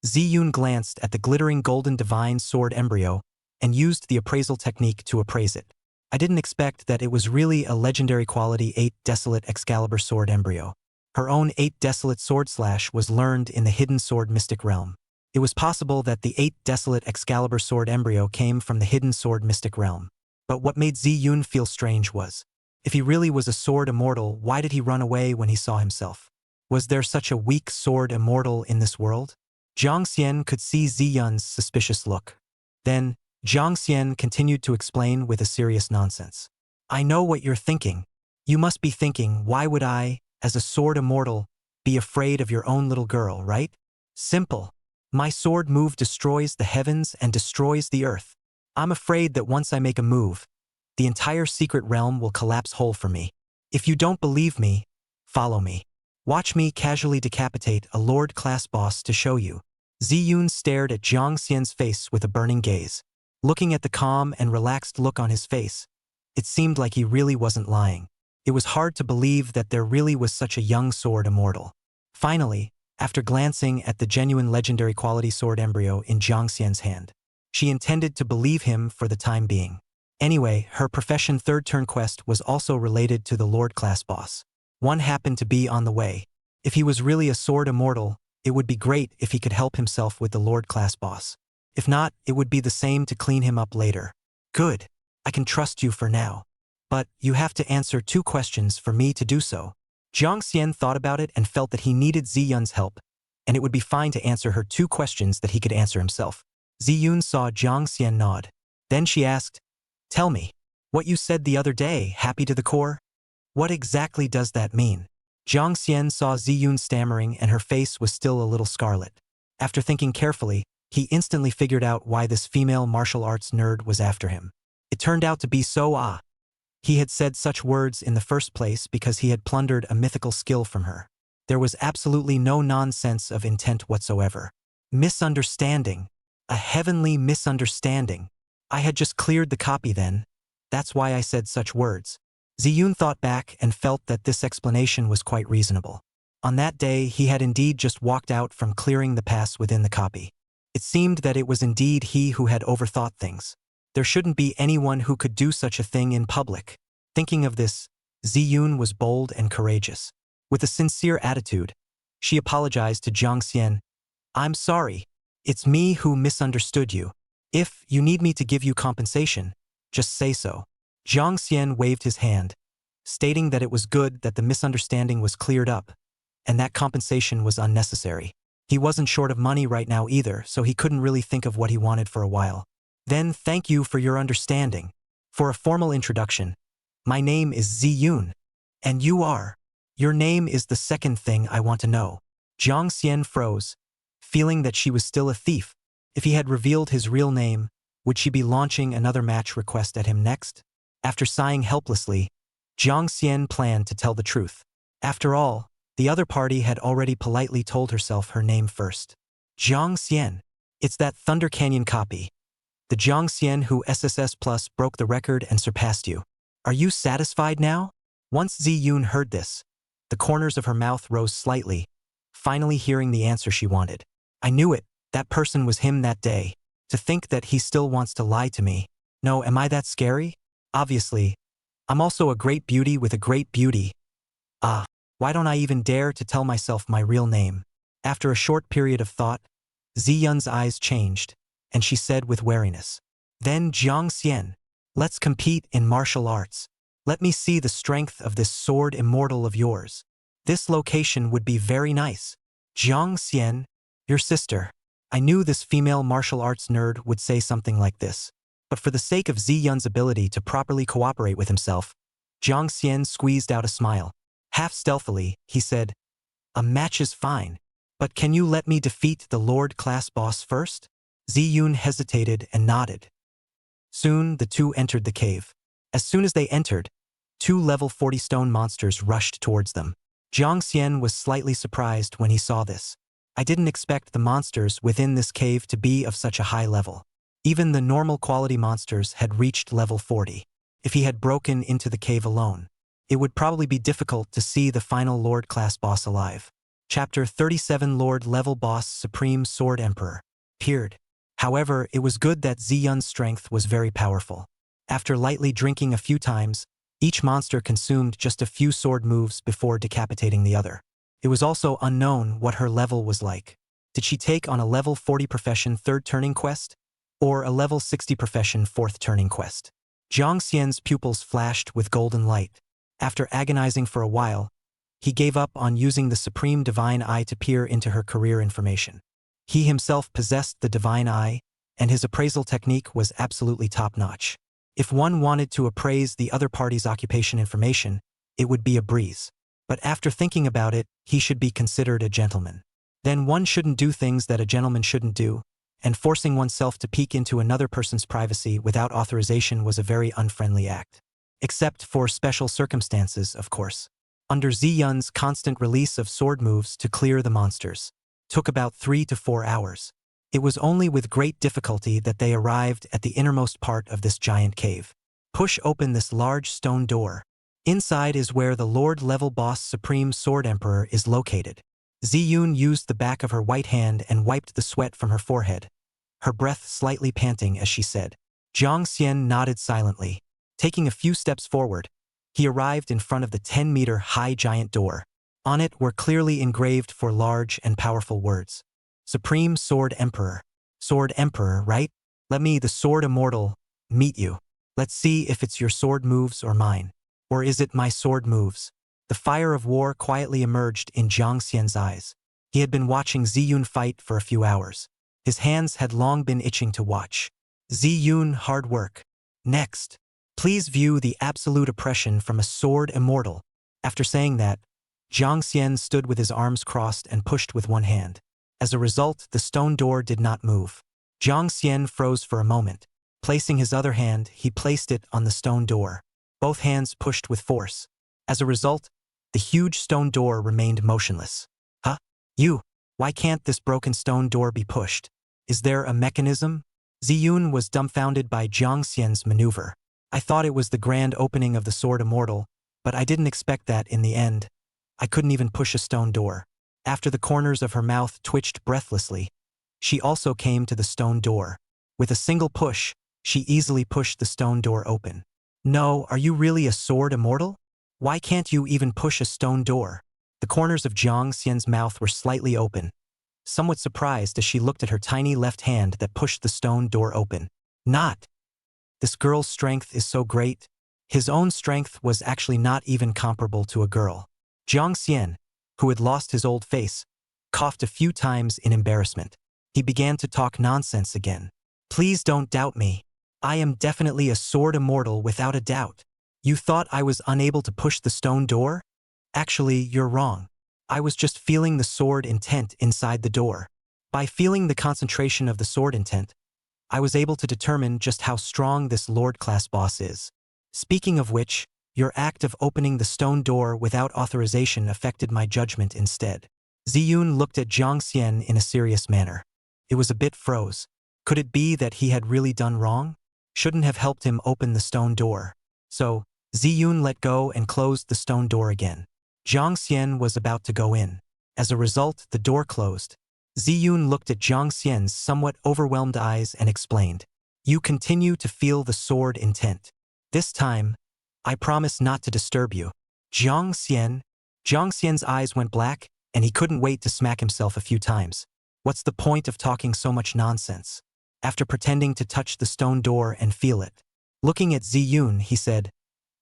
Ziyun glanced at the glittering golden divine sword embryo and used the appraisal technique to appraise it. I didn't expect that it was really a legendary quality 8 desolate Excalibur sword embryo. Her own 8 desolate sword slash was learned in the hidden sword mystic realm. It was possible that the 8 desolate Excalibur sword embryo came from the hidden sword mystic realm. But what made Ziyun feel strange was, if he really was a sword immortal, why did he run away when he saw himself? Was there such a weak sword immortal in this world? Jiang Xian could see Ziyun's suspicious look. Then, Jiang Xian continued to explain with a serious nonsense. I know what you're thinking. You must be thinking, why would I, as a sword immortal, be afraid of your own little girl, right? Simple. My sword move destroys the heavens and destroys the earth. I'm afraid that once I make a move, the entire secret realm will collapse whole for me. If you don't believe me, follow me. Watch me casually decapitate a Lord-class boss to show you. Ziyun stared at Jiang Xian's face with a burning gaze. Looking at the calm and relaxed look on his face, it seemed like he really wasn't lying. It was hard to believe that there really was such a young sword immortal. Finally, after glancing at the genuine legendary quality sword embryo in Jiang Xian's hand, she intended to believe him for the time being. Anyway, her profession third turn quest was also related to the Lord-class boss. One happened to be on the way. If he was really a sword immortal, it would be great if he could help himself with the Lord-class boss. If not, it would be the same to clean him up later. Good. I can trust you for now. But you have to answer 2 questions for me to do so. Jiang Xian thought about it and felt that he needed Ziyun's help, and it would be fine to answer her 2 questions that he could answer himself. Ziyun saw Jiang Xian nod. Then she asked, Tell me, what you said the other day, happy to the core? What exactly does that mean? Jiang Xian saw Ziyun stammering and her face was still a little scarlet. After thinking carefully, he instantly figured out why this female martial arts nerd was after him. It turned out to be so he had said such words in the first place because he had plundered a mythical skill from her. There was absolutely no nonsense of intent whatsoever. Misunderstanding. A heavenly misunderstanding. I had just cleared the copy then. That's why I said such words. Ziyun thought back and felt that this explanation was quite reasonable. On that day, he had indeed just walked out from clearing the pass within the copy. It seemed that it was indeed he who had overthought things. There shouldn't be anyone who could do such a thing in public. Thinking of this, Ziyun was bold and courageous. With a sincere attitude, she apologized to Jiang Xian. I'm sorry. It's me who misunderstood you. If you need me to give you compensation, just say so. Jiang Xian waved his hand, stating that it was good that the misunderstanding was cleared up, and that compensation was unnecessary. He wasn't short of money right now either, so he couldn't really think of what he wanted for a while. Then thank you for your understanding. For a formal introduction, my name is Ziyun. And you are. Your name is the second thing I want to know. Jiang Xian froze, feeling that she was still a thief. If he had revealed his real name, would she be launching another match request at him next? After sighing helplessly, Jiang Xian planned to tell the truth. After all, the other party had already politely told herself her name first. Jiang Xian. It's that Thunder Canyon copy. The Jiang Xian who SSS Plus broke the record and surpassed you. Are you satisfied now? Once Ziyun heard this, the corners of her mouth rose slightly, finally hearing the answer she wanted. I knew it. That person was him that day. To think that he still wants to lie to me. No, am I that scary? Obviously. I'm also a great beauty with a great beauty. Why don't I even dare to tell myself my real name? After a short period of thought, Ziyun's eyes changed, and she said with wariness. Then Jiang Xian, Let's compete in martial arts. Let me see the strength of this sword immortal of yours. This location would be very nice. Jiang Xian, your sister. I knew this female martial arts nerd would say something like this. But for the sake of Zi Yun's ability to properly cooperate with himself, Jiang Xian squeezed out a smile. Half stealthily, he said, "A match is fine. But can you let me defeat the Lord class boss first?" Zi Yun hesitated and nodded. Soon, the two entered the cave. As soon as they entered, two level 40 stone monsters rushed towards them. Jiang Xian was slightly surprised when he saw this. I didn't expect the monsters within this cave to be of such a high level. Even the normal quality monsters had reached level 40. If he had broken into the cave alone, it would probably be difficult to see the final Lord class boss alive. Chapter 37 Lord level boss Supreme Sword Emperor appeared. However, it was good that Zi Yun's strength was very powerful. After lightly drinking a few times, each monster consumed just a few sword moves before decapitating the other. It was also unknown what her level was like. Did she take on a level 40 profession 3rd turning quest? Or a level 60 profession 4th turning quest? Jiang Xian's pupils flashed with golden light. After agonizing for a while, he gave up on using the Supreme Divine Eye to peer into her career information. He himself possessed the Divine Eye, and his appraisal technique was absolutely top-notch. If one wanted to appraise the other party's occupation information, it would be a breeze. But after thinking about it, he should be considered a gentleman. Then one shouldn't do things that a gentleman shouldn't do, and forcing oneself to peek into another person's privacy without authorization was a very unfriendly act. Except for special circumstances, of course. Under Zi Yun's constant release of sword moves to clear the monsters took about 3 to 4 hours. It was only with great difficulty that they arrived at the innermost part of this giant cave. Push open this large stone door. Inside is where the Lord level boss Supreme Sword Emperor is located. Zi Yun used the back of her white hand and wiped the sweat from her forehead, her breath slightly panting as she said. Jiang Xian nodded silently. Taking a few steps forward, he arrived in front of the 10-meter-high giant door. On it were clearly engraved 4 large and powerful words. Supreme Sword Emperor. Sword Emperor, right? Let me, the Sword Immortal, meet you. Let's see if it's your sword moves or mine. Or is it my sword moves? The fire of war quietly emerged in Jiang Xian's eyes. He had been watching Zi Yun fight for a few hours. His hands had long been itching to watch. Zi Yun, hard work. Next, please view the absolute oppression from a sword immortal. After saying that, Jiang Xian stood with his arms crossed and pushed with one hand. As a result, the stone door did not move. Jiang Xian froze for a moment. Placing his other hand, he placed it on the stone door. Both hands pushed with force. As a result, the huge stone door remained motionless. Huh? You? Why can't this broken stone door be pushed? Is there a mechanism? Zi Yun was dumbfounded by Jiang Xian's maneuver. I thought it was the grand opening of the Sword Immortal, but I didn't expect that in the end. I couldn't even push a stone door. After the corners of her mouth twitched breathlessly, she also came to the stone door. With a single push, she easily pushed the stone door open. No, are you really a sword immortal? Why can't you even push a stone door? The corners of Jiang Xian's mouth were slightly open, somewhat surprised as she looked at her tiny left hand that pushed the stone door open. Not. This girl's strength is so great. His own strength was actually not even comparable to a girl. Jiang Xian, who had lost his old face, coughed a few times in embarrassment. He began to talk nonsense again. Please don't doubt me. I am definitely a sword immortal without a doubt. You thought I was unable to push the stone door? Actually, you're wrong. I was just feeling the sword intent inside the door. By feeling the concentration of the sword intent, I was able to determine just how strong this Lord class boss is. Speaking of which, your act of opening the stone door without authorization affected my judgment instead. Zi Yun looked at Jiang Xian in a serious manner. It was a bit froze. Could it be that he had really done wrong? Shouldn't have helped him open the stone door. So, Zi Yun let go and closed the stone door again. Jiang Xian was about to go in. As a result, the door closed. Zi Yun looked at Jiang Xian's somewhat overwhelmed eyes and explained. You continue to feel the sword intent. This time, I promise not to disturb you. Jiang Xian? Jiang Xian's eyes went black, and he couldn't wait to smack himself a few times. What's the point of talking so much nonsense? After pretending to touch the stone door and feel it. Looking at Ziyun, he said,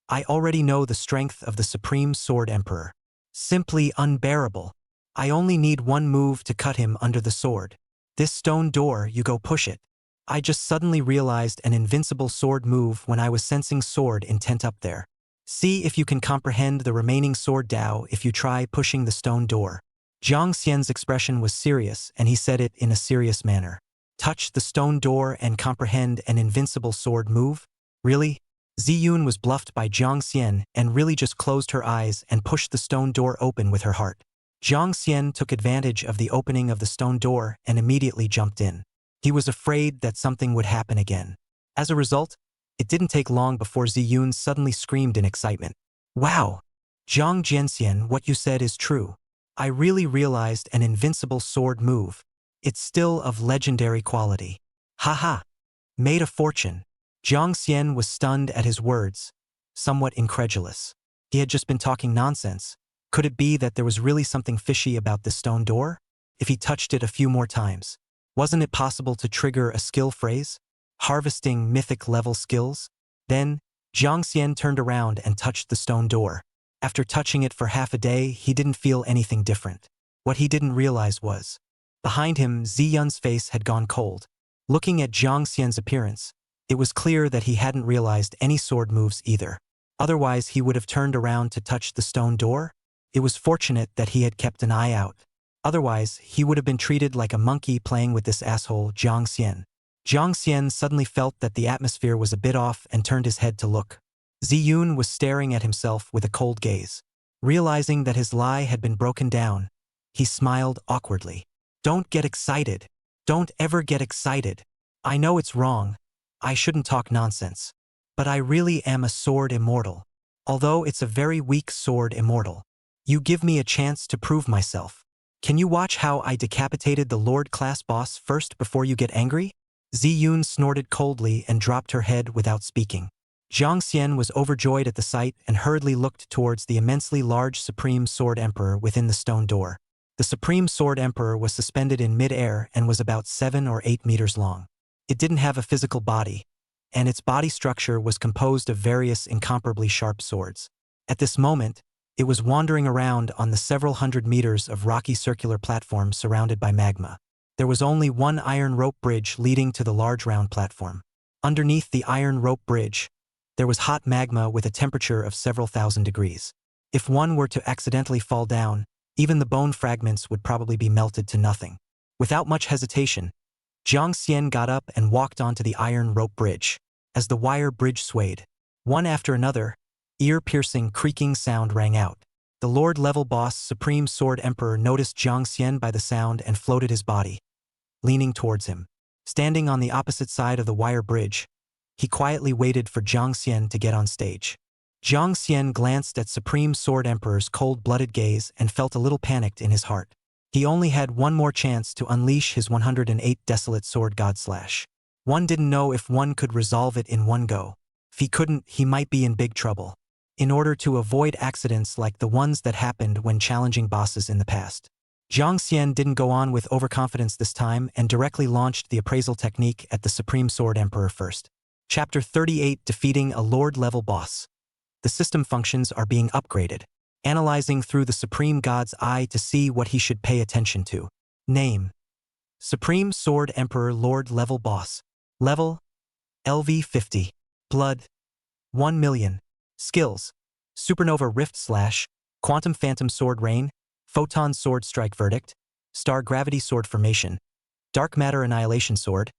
I already know the strength of the Supreme Sword Emperor. Simply unbearable. I only need one move to cut him under the sword. This stone door, you go push it. I just suddenly realized an invincible sword move when I was sensing sword intent up there. See if you can comprehend the remaining sword Dao if you try pushing the stone door. Jiang Xian's expression was serious, and he said it in a serious manner. Touch the stone door and comprehend an invincible sword move? Really? Ziyun was bluffed by Jiang Xian and really just closed her eyes and pushed the stone door open with her heart. Jiang Xian took advantage of the opening of the stone door and immediately jumped in. He was afraid that something would happen again. As a result, it didn't take long before Ziyun suddenly screamed in excitement. Wow! Jiang Jianxian, what you said is true. I really realized an invincible sword move. It's still of legendary quality. Haha! Made a fortune. Jiang Xian was stunned at his words, somewhat incredulous. He had just been talking nonsense. Could it be that there was really something fishy about this stone door? If he touched it a few more times, wasn't it possible to trigger a skill phrase? Harvesting mythic level skills? Then, Jiang Xian turned around and touched the stone door. After touching it for half a day, he didn't feel anything different. What he didn't realize was, behind him, Ziyun's face had gone cold. Looking at Jiang Xian's appearance, it was clear that he hadn't realized any sword moves either. Otherwise, he would have turned around to touch the stone door. It was fortunate that he had kept an eye out. Otherwise, he would have been treated like a monkey playing with this asshole Jiang Xian. Jiang Xian suddenly felt that the atmosphere was a bit off and turned his head to look. Ziyun was staring at himself with a cold gaze. Realizing that his lie had been broken down, he smiled awkwardly. Don't get excited. Don't ever get excited. I know it's wrong. I shouldn't talk nonsense. But I really am a sword immortal. Although it's a very weak sword immortal. You give me a chance to prove myself. Can you watch how I decapitated the Lord class boss first before you get angry? Ziyun snorted coldly and dropped her head without speaking. Jiang Xian was overjoyed at the sight and hurriedly looked towards the immensely large Supreme Sword Emperor within the stone door. The Supreme Sword Emperor was suspended in mid-air and was about 7 or 8 meters long. It didn't have a physical body, and its body structure was composed of various incomparably sharp swords. At this moment, it was wandering around on the several hundred meters of rocky circular platform surrounded by magma. There was only one iron rope bridge leading to the large round platform. Underneath the iron rope bridge, there was hot magma with a temperature of several thousand degrees. If one were to accidentally fall down, even the bone fragments would probably be melted to nothing. Without much hesitation, Jiang Xian got up and walked onto the iron rope bridge. As the wire bridge swayed, one after another, ear-piercing creaking sound rang out. The Lord-level boss Supreme Sword Emperor noticed Jiang Xian by the sound and floated his body, leaning towards him. Standing on the opposite side of the wire bridge, he quietly waited for Jiang Xian to get on stage. Jiang Xian glanced at Supreme Sword Emperor's cold-blooded gaze and felt a little panicked in his heart. He only had one more chance to unleash his 108 desolate sword god slash. One didn't know if one could resolve it in one go. If he couldn't, he might be in big trouble. In order to avoid accidents like the ones that happened when challenging bosses in the past, Jiang Xian didn't go on with overconfidence this time and directly launched the appraisal technique at the Supreme Sword Emperor first. Chapter 38: Defeating a Lord-level boss. The system functions are being upgraded, analyzing through the Supreme God's eye to see what he should pay attention to. Name: Supreme Sword Emperor Lord-level boss. Level: LV 50. Blood: 1 million. Skills: Supernova Rift Slash, Quantum Phantom Sword Rain, Photon Sword Strike Verdict, Star Gravity Sword Formation, Dark Matter Annihilation Sword.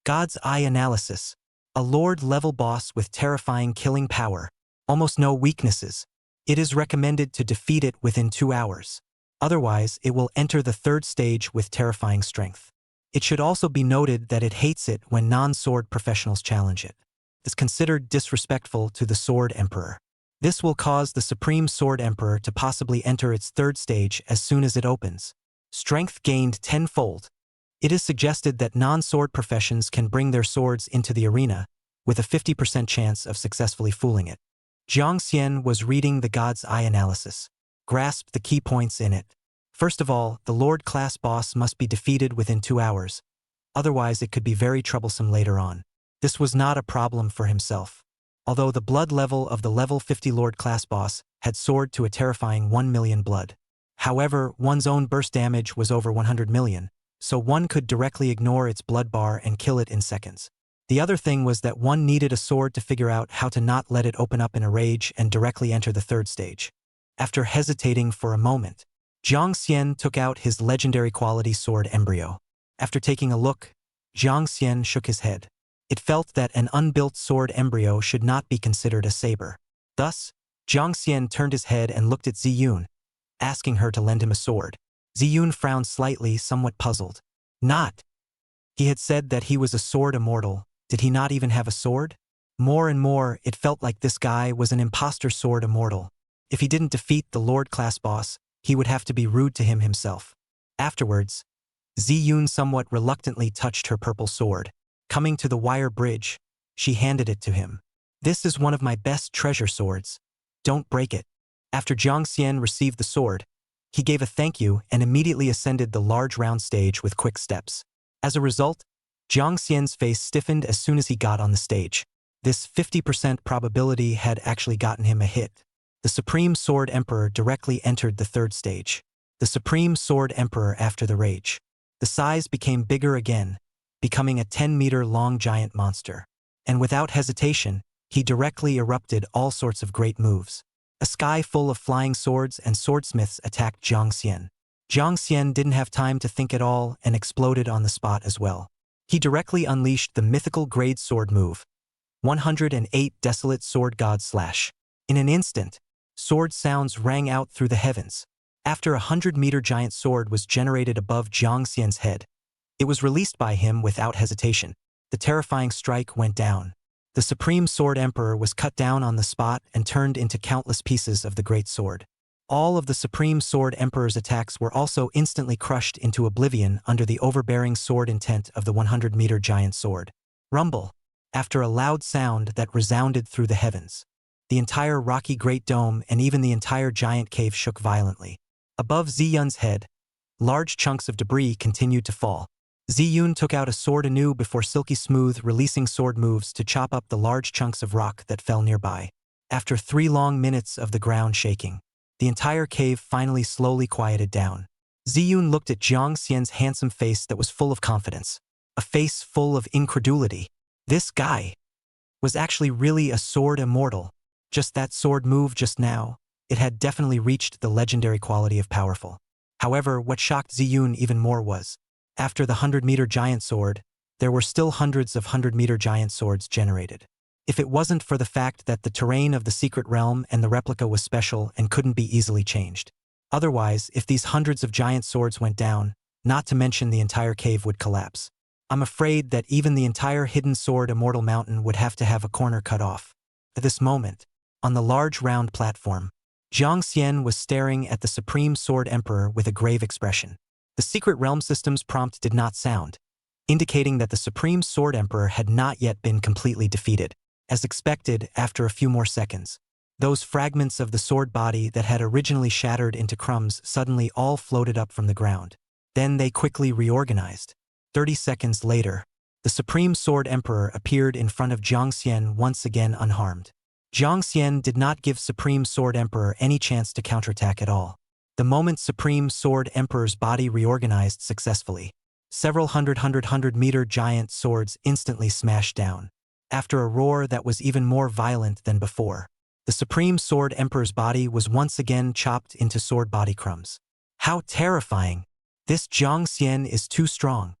God's Eye Analysis. A Lord-level boss with terrifying killing power. Almost no weaknesses. It is recommended to defeat it within 2 hours. Otherwise, it will enter the 3rd stage with terrifying strength. It should also be noted that it hates it when non-sword professionals challenge it. It's considered disrespectful to the Sword Emperor. This will cause the Supreme Sword Emperor to possibly enter its 3rd stage as soon as it opens. Strength gained 10-fold. It is suggested that non-sword professions can bring their swords into the arena, with a 50% chance of successfully fooling it. Jiang Xian was reading the God's Eye analysis, grasped the key points in it. First of all, the Lord-class boss must be defeated within 2 hours, otherwise it could be very troublesome later on. This was not a problem for himself. although the blood level of the level 50 Lord class boss had soared to a terrifying 1 million blood. However, one's own burst damage was over 100 million, so one could directly ignore its blood bar and kill it in seconds. The other thing was that one needed a sword to figure out how to not let it open up in a rage and directly enter the third stage. After hesitating for a moment, Jiang Xian took out his legendary quality sword embryo. After taking a look, Jiang Xian shook his head. It felt that an unbuilt sword embryo should not be considered a saber. Thus, Jiang Xian turned his head and looked at Ziyun, asking her to lend him a sword. Ziyun frowned slightly, somewhat puzzled. Not. He had said that he was a sword immortal. Did he not even have a sword? More and more, it felt like this guy was an imposter sword immortal. If he didn't defeat the Lord class boss, he would have to be rude to him himself. Afterwards, Ziyun somewhat reluctantly touched her purple sword. Coming to the wire bridge, she handed it to him. This is one of my best treasure swords. Don't break it. After Jiang Xian received the sword, he gave a thank you and immediately ascended the large round stage with quick steps. As a result, Jiang Xian's face stiffened as soon as he got on the stage. This 50% probability had actually gotten him a hit. The Supreme Sword Emperor directly entered the third stage. The Supreme Sword Emperor after the rage. The size became bigger again, becoming a 10-meter-long giant monster. And without hesitation, he directly erupted all sorts of great moves. A sky full of flying swords and swordsmiths attacked Jiang Xian. Jiang Xian didn't have time to think at all and exploded on the spot as well. He directly unleashed the mythical grade sword move, 108 Desolate Sword God Slash. In an instant, sword sounds rang out through the heavens. After a 100-meter giant sword was generated above Jiang Xian's head, it was released by him without hesitation. The terrifying strike went down. The Supreme Sword Emperor was cut down on the spot and turned into countless pieces of the great sword. All of the Supreme Sword Emperor's attacks were also instantly crushed into oblivion under the overbearing sword intent of the 100-meter giant sword. Rumble. After a loud sound that resounded through the heavens, the entire rocky Great Dome and even the entire giant cave shook violently. Above Ziyun's head, large chunks of debris continued to fall. Ziyun took out a sword anew before Silky Smooth releasing sword moves to chop up the large chunks of rock that fell nearby. After 3 long minutes of the ground shaking, the entire cave finally slowly quieted down. Ziyun looked at Jiang Xian's handsome face that was full of confidence. A face full of incredulity. This guy was actually really a sword immortal. Just that sword move just now, it had definitely reached the legendary quality of powerful. However, what shocked Ziyun even more was, after the 100-meter giant sword, there were still hundreds of 100-meter giant swords generated. If it wasn't for the fact that the terrain of the secret realm and the replica was special and couldn't be easily changed. Otherwise, if these hundreds of giant swords went down, not to mention the entire cave would collapse. I'm afraid that even the entire hidden sword immortal mountain would have to have a corner cut off. At this moment, on the large round platform, Jiang Xian was staring at the Supreme Sword Emperor with a grave expression. The secret realm system's prompt did not sound, indicating that the Supreme Sword Emperor had not yet been completely defeated. As expected, after a few more seconds, those fragments of the sword body that had originally shattered into crumbs suddenly all floated up from the ground. Then they quickly reorganized. 30 seconds later, the Supreme Sword Emperor appeared in front of Jiang Xian once again unharmed. Jiang Xian did not give Supreme Sword Emperor any chance to counterattack at all. The moment Supreme Sword Emperor's body reorganized successfully, several hundred-meter giant swords instantly smashed down. After a roar that was even more violent than before, the Supreme Sword Emperor's body was once again chopped into sword body crumbs. How terrifying! This Jiang Xian is too strong.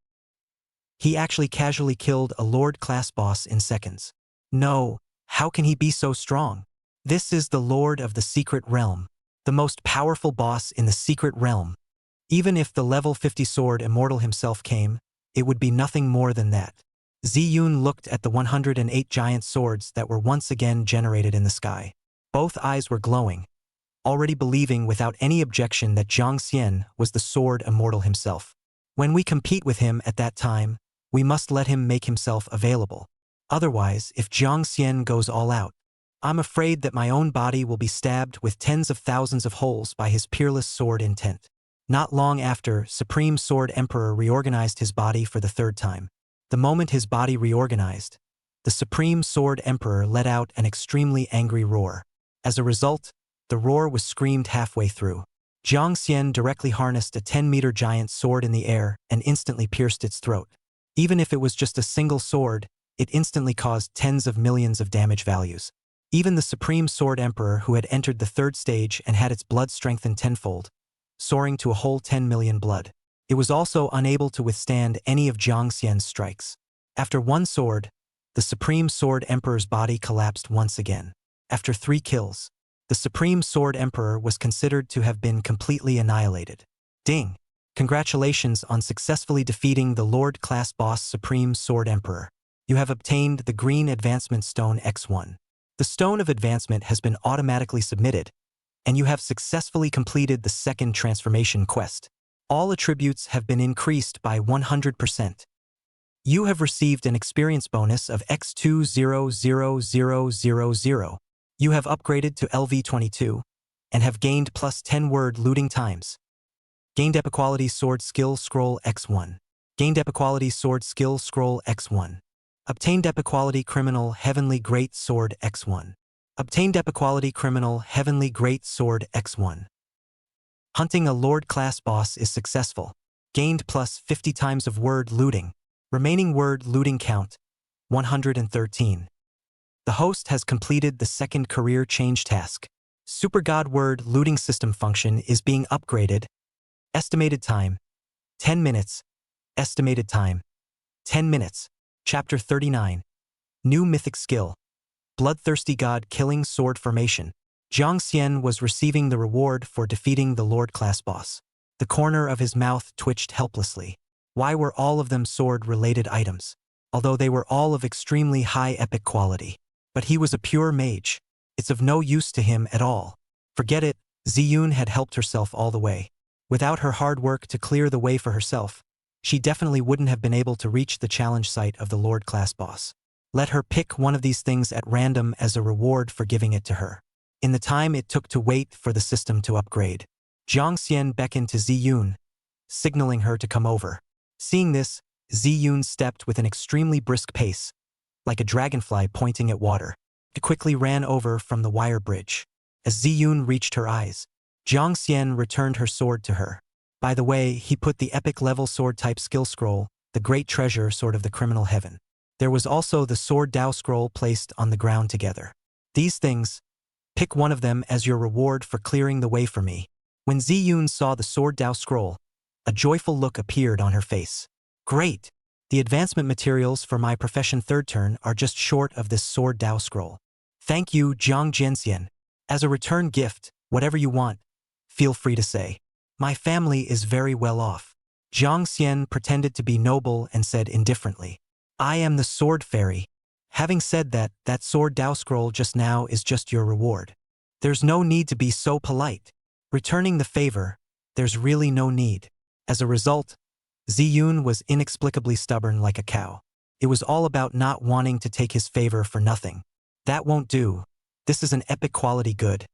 He actually casually killed a Lord class boss in seconds. No, how can he be so strong? This is the Lord of the Secret Realm, the most powerful boss in the Secret Realm. Even if the level 50 sword immortal himself came, it would be nothing more than that. Ziyun looked at the 108 giant swords that were once again generated in the sky. Both eyes were glowing, already believing without any objection that Jiang Xian was the sword immortal himself. When we compete with him at that time, we must let him make himself available. Otherwise, if Jiang Xian goes all out, I'm afraid that my own body will be stabbed with tens of thousands of holes by his peerless sword intent. Not long after, Supreme Sword Emperor reorganized his body for the third time. The moment his body reorganized, the Supreme Sword Emperor let out an extremely angry roar. As a result, the roar was screamed halfway through. Jiang Xian directly harnessed a 10-meter giant sword in the air and instantly pierced its throat. Even if it was just a single sword, it instantly caused tens of millions of damage values. Even the Supreme Sword Emperor, who had entered the third stage and had its blood strengthened tenfold, soaring to a whole 10 million blood, it was also unable to withstand any of Jiang Xian's strikes. After one sword, the Supreme Sword Emperor's body collapsed once again. After 3 kills, the Supreme Sword Emperor was considered to have been completely annihilated. Ding! Congratulations on successfully defeating the Lord-class boss Supreme Sword Emperor. You have obtained the Green Advancement Stone X1. The Stone of Advancement has been automatically submitted, and you have successfully completed the second transformation quest. All attributes have been increased by 100%. You have received an experience bonus of X2000000. You have upgraded to LV22 and have gained plus 10 word looting times. Gained Epiquality Sword Skill Scroll X1. Gained Epiquality Sword Skill Scroll X1. Obtained Epiquality Criminal Heavenly Great Sword X1. Obtained Epiquality Criminal Heavenly Great Sword X1. Hunting a Lord-class boss is successful. Gained plus 50 times of word looting. Remaining word looting count, 113. The host has completed the second career change task. Super God Word Looting System function is being upgraded. Estimated time, 10 minutes. Estimated time, 10 minutes. Chapter 39. New Mythic Skill. Bloodthirsty God Killing Sword Formation. Jiang Xian was receiving the reward for defeating the Lord-class boss. The corner of his mouth twitched helplessly. Why were all of them sword-related items? Although they were all of extremely high epic quality. But he was a pure mage. It's of no use to him at all. Forget it, Ziyun had helped herself all the way. Without her hard work to clear the way for herself, she definitely wouldn't have been able to reach the challenge site of the Lord-class boss. Let her pick one of these things at random as a reward for giving it to her. In the time it took to wait for the system to upgrade, Jiang Xian beckoned to Ziyun, signaling her to come over. Seeing this, Ziyun stepped with an extremely brisk pace, like a dragonfly pointing at water. It quickly ran over from the wire bridge. As Ziyun reached her eyes, Jiang Xian returned her sword to her. By the way, he put the epic level sword type skill scroll, the great treasure sword of the criminal heaven. There was also the sword Dao scroll placed on the ground together. These things, pick one of them as your reward for clearing the way for me. When Ziyun saw the sword Dao scroll, a joyful look appeared on her face. Great! The advancement materials for my profession third turn are just short of this sword Dao scroll. Thank you, Jiang Jianxian. As a return gift, whatever you want, feel free to say. My family is very well off. Jiang Xian pretended to be noble and said indifferently, I am the sword fairy. Having said that, that sword Dao scroll just now is just your reward. There's no need to be so polite. Returning the favor, there's really no need. As a result, Ziyun was inexplicably stubborn like a cow. It was all about not wanting to take his favor for nothing. That won't do. This is an epic quality good.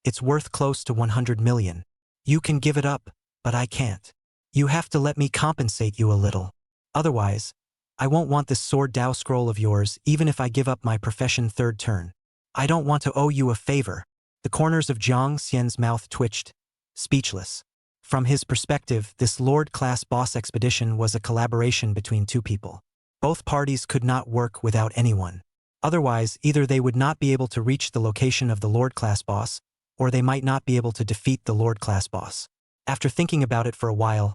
It's worth close to 100 million. You can give it up, but I can't. You have to let me compensate you a little. Otherwise, I won't want this sword Dao scroll of yours even if I give up my profession third turn. I don't want to owe you a favor. The corners of Jiang Xian's mouth twitched, speechless. From his perspective, this Lord-class boss expedition was a collaboration between two people. Both parties could not work without anyone. Otherwise, either they would not be able to reach the location of the Lord-class boss, or they might not be able to defeat the Lord-class boss. After thinking about it for a while,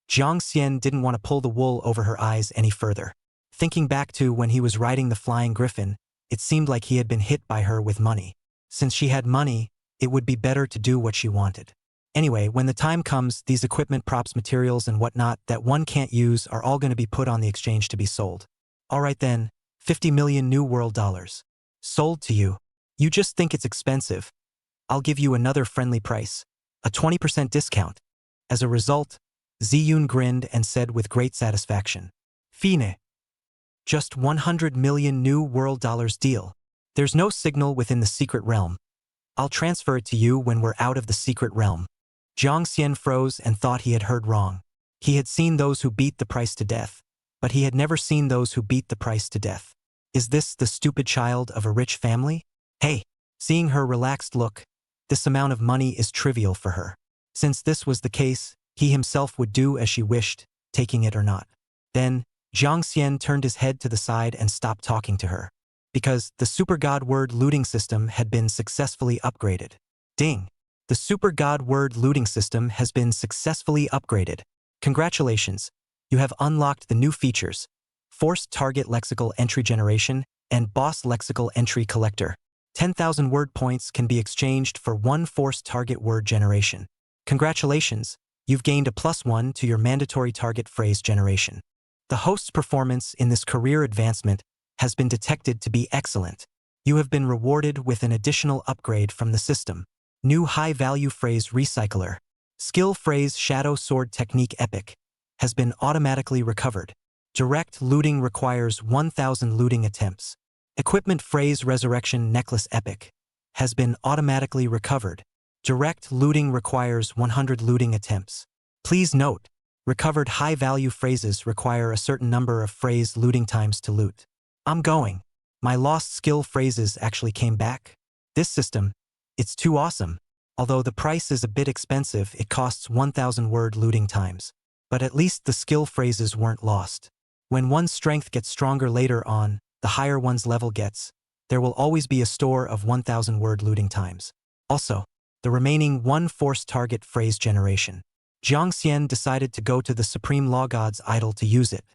Jiang Xian didn't want to pull the wool over her eyes any further. Thinking back to when he was riding the flying griffin, it seemed like he had been hit by her with money. Since she had money, it would be better to do what she wanted. Anyway, when the time comes, these equipment, props, materials, and whatnot that one can't use are all going to be put on the exchange to be sold. Alright then, 50 million New World dollars. Sold to you. You just think it's expensive. I'll give you another friendly price. A 20% discount. As a result, Ziyun grinned and said with great satisfaction. Fine. Just 100 million New World dollars deal. There's no signal within the secret realm. I'll transfer it to you when we're out of the secret realm. Jiang Xian froze and thought he had heard wrong. He had seen those who beat the price to death, but he had never seen those who beat the price to death. Is this the stupid child of a rich family? Hey, seeing her relaxed look, this amount of money is trivial for her. Since this was the case, he himself would do as she wished, taking it or not. Then, Jiang Xian turned his head to the side and stopped talking to her. Because the Super God Word looting system had been successfully upgraded. Ding! The Super God Word looting system has been successfully upgraded. Congratulations! You have unlocked the new features, Forced Target Lexical Entry Generation and Boss Lexical Entry Collector. 10,000 word points can be exchanged for 1 Forced Target Word Generation. Congratulations! You've gained a +1 to your mandatory target phrase generation. The host's performance in this career advancement has been detected to be excellent. You have been rewarded with an additional upgrade from the system. New high-value phrase recycler. Skill phrase Shadow Sword Technique Epic has been automatically recovered. Direct looting requires 1,000 looting attempts. Equipment phrase Resurrection Necklace Epic has been automatically recovered. Direct looting requires 100 looting attempts. Please note, recovered high-value phrases require a certain number of phrase looting times to loot. I'm going. My lost skill phrases actually came back. This system, it's too awesome. Although the price is a bit expensive, it costs 1,000 word looting times. But at least the skill phrases weren't lost. When one's strength gets stronger later on, the higher one's level gets, there will always be a store of 1,000 word looting times. Also, the remaining 1 forced target phrase generation. Jiang Xian decided to go to the Supreme Law God's idol to use it.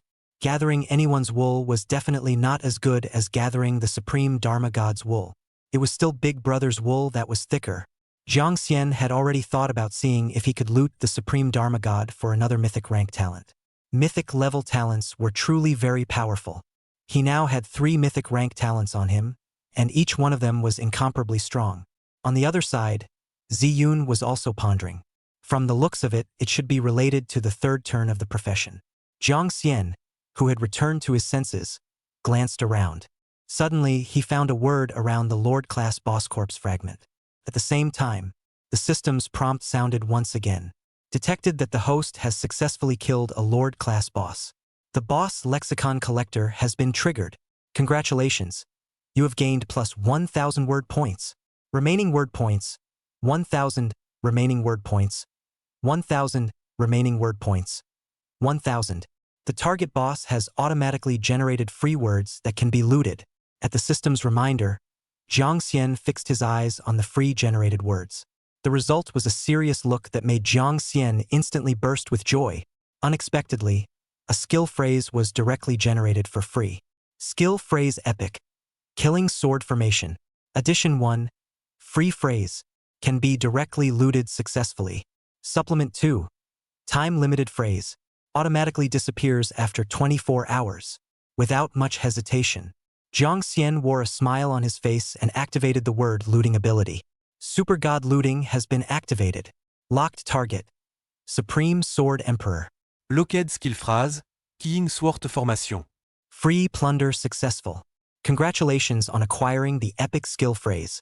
Gathering anyone's wool was definitely not as good as gathering the Supreme Dharma God's wool. It was still Big Brother's wool that was thicker. Jiang Xian had already thought about seeing if he could loot the Supreme Dharma God for another Mythic rank talent. Mythic level talents were truly very powerful. He now had 3 Mythic rank talents on him, and each one of them was incomparably strong. On the other side, Ziyun was also pondering. From the looks of it, it should be related to the third turn of the profession. Jiang Xian, who had returned to his senses, glanced around. Suddenly, he found a word around the Lord-class boss corpse fragment. At the same time, the system's prompt sounded once again. Detected that the host has successfully killed a Lord-class boss. The boss lexicon collector has been triggered. Congratulations. You have gained plus 1,000 word points. Remaining word points. 1,000 remaining word points. 1,000 remaining word points. 1,000. The target boss has automatically generated free words that can be looted. At the system's reminder, Jiang Xian fixed his eyes on the free generated words. The result was a serious look that made Jiang Xian instantly burst with joy. Unexpectedly, a skill phrase was directly generated for free. Skill phrase Epic. Killing Sword Formation. Addition 1. Free phrase. Can be directly looted successfully. Supplement 2. Time-limited phrase. Automatically disappears after 24 hours. Without much hesitation, Jiang Xian wore a smile on his face and activated the word looting ability. Super God looting has been activated. Locked target. Supreme Sword Emperor. Locked skill phrase, Killing Sword Formation. Free Plunder successful. Congratulations on acquiring the epic skill phrase.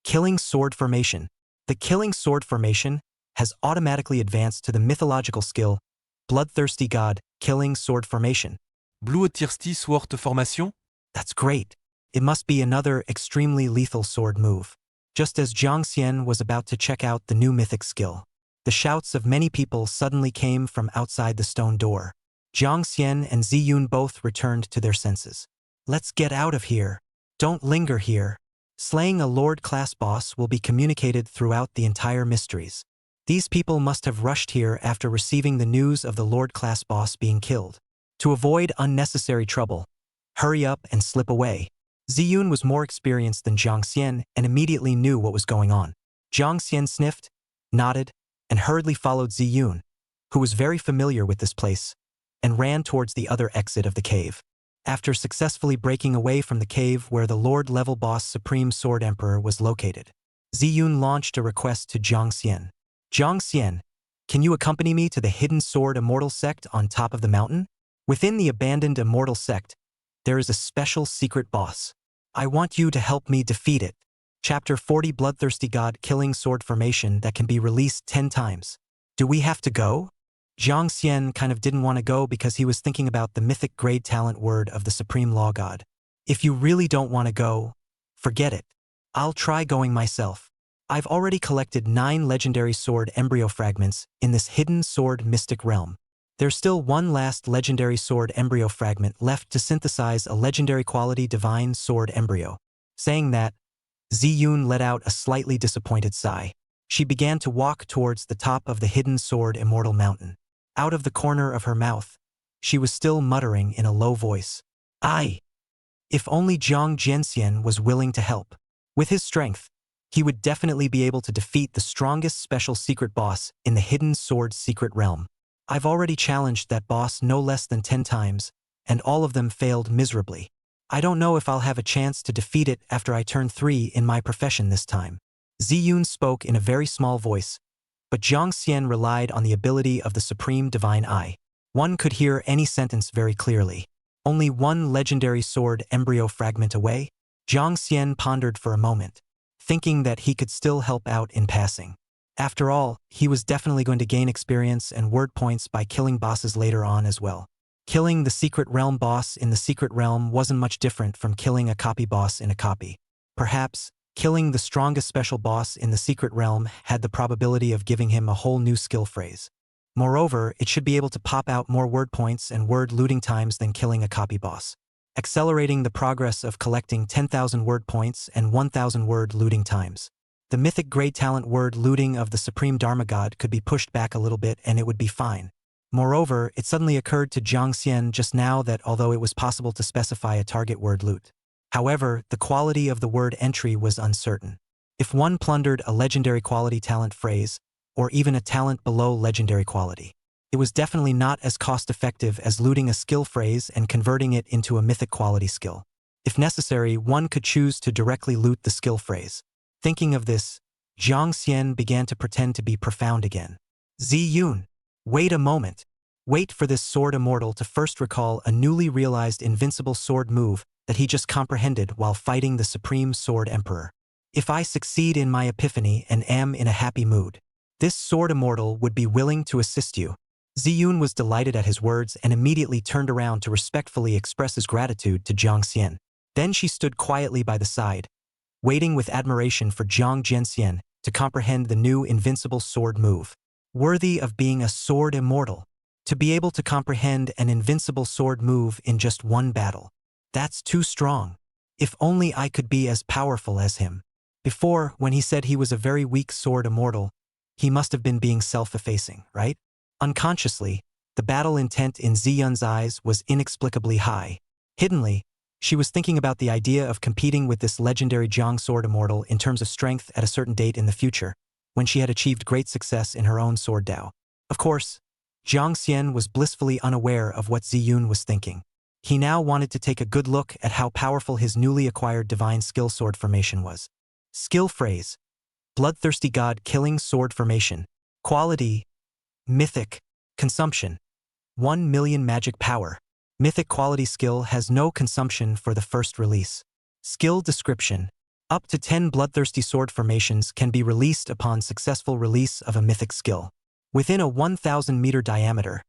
Killing Sword Formation. The Killing Sword Formation has automatically advanced to the mythological skill Bloodthirsty God, Killing Sword Formation. Bloodthirsty Sword Formation. That's great. It must be another extremely lethal sword move. Just as Jiang Xian was about to check out the new mythic skill, the shouts of many people suddenly came from outside the stone door. Jiang Xian and Ziyun both returned to their senses. Let's get out of here. Don't linger here. Slaying a Lord-class boss will be communicated throughout the entire mysteries. These people must have rushed here after receiving the news of the Lord-class boss being killed. To avoid unnecessary trouble, hurry up and slip away. Ziyun was more experienced than Jiang Xian and immediately knew what was going on. Jiang Xian sniffed, nodded, and hurriedly followed Ziyun, who was very familiar with this place, and ran towards the other exit of the cave. After successfully breaking away from the cave where the Lord-level boss Supreme Sword Emperor was located, Ziyun launched a request to Jiang Xian. Jiang Xian, can you accompany me to the hidden sword immortal sect on top of the mountain? Within the abandoned immortal sect, there is a special secret boss. I want you to help me defeat it. Chapter 40 Bloodthirsty God Killing Sword Formation that can be released 10 times. Do we have to go? Jiang Xian kind of didn't want to go because he was thinking about the mythic grade talent word of the Supreme Law God. If you really don't want to go, forget it. I'll try going myself. I've already collected 9 legendary sword embryo fragments in this hidden sword mystic realm. There's still one last legendary sword embryo fragment left to synthesize a legendary quality divine sword embryo. Saying that, Ziyun let out a slightly disappointed sigh. She began to walk towards the top of the hidden sword immortal mountain. Out of the corner of her mouth, she was still muttering in a low voice. If only Zhang Jianxian was willing to help. With his strength, he would definitely be able to defeat the strongest special secret boss in the hidden sword secret realm. I've already challenged that boss no less than 10 times, and all of them failed miserably. I don't know if I'll have a chance to defeat it after I turn 3 in my profession this time. Ziyun spoke in a very small voice, but Zhang Xian relied on the ability of the Supreme Divine Eye. One could hear any sentence very clearly. Only one legendary sword embryo fragment away? Zhang Xian pondered for a moment, thinking that he could still help out in passing. After all, he was definitely going to gain experience and word points by killing bosses later on as well. Killing the secret realm boss in the secret realm wasn't much different from killing a copy boss in a copy. Perhaps, killing the strongest special boss in the secret realm had the probability of giving him a whole new skill phrase. Moreover, it should be able to pop out more word points and word looting times than killing a copy boss, accelerating the progress of collecting 10,000 word points and 1,000 word looting times. The mythic grade talent word looting of the Supreme Dharma God could be pushed back a little bit and it would be fine. Moreover, it suddenly occurred to Zhang Xian just now that although it was possible to specify a target word loot, however, the quality of the word entry was uncertain. If one plundered a legendary quality talent phrase, or even a talent below legendary quality, it was definitely not as cost-effective as looting a skill phrase and converting it into a mythic quality skill. If necessary, one could choose to directly loot the skill phrase. Thinking of this, Zhang Xian began to pretend to be profound again. Ziyun, wait a moment. Wait for this sword immortal to first recall a newly realized invincible sword move that he just comprehended while fighting the Supreme Sword Emperor. If I succeed in my epiphany and am in a happy mood, this sword immortal would be willing to assist you. Ziyun was delighted at his words and immediately turned around to respectfully express his gratitude to Zhang Xian. Then she stood quietly by the side, waiting with admiration for Zhang Jianxian to comprehend the new invincible sword move. Worthy of being a sword immortal. To be able to comprehend an invincible sword move in just one battle. That's too strong. If only I could be as powerful as him. Before, when he said he was a very weak sword immortal, he must have been being self-effacing, right? Unconsciously, the battle intent in Ziyun's eyes was inexplicably high. Hiddenly, she was thinking about the idea of competing with this legendary Zhang sword immortal in terms of strength at a certain date in the future, when she had achieved great success in her own sword Dao. Of course, Zhang Xian was blissfully unaware of what Ziyun was thinking. He now wanted to take a good look at how powerful his newly acquired divine skill sword formation was. Skill phrase: Bloodthirsty God Killing Sword Formation. Quality: Mythic. Consumption: 1 million magic power. Mythic quality skill has no consumption for the first release. Skill description: Up to 10 bloodthirsty sword formations can be released upon successful release of a mythic skill. Within a 1,000-meter diameter,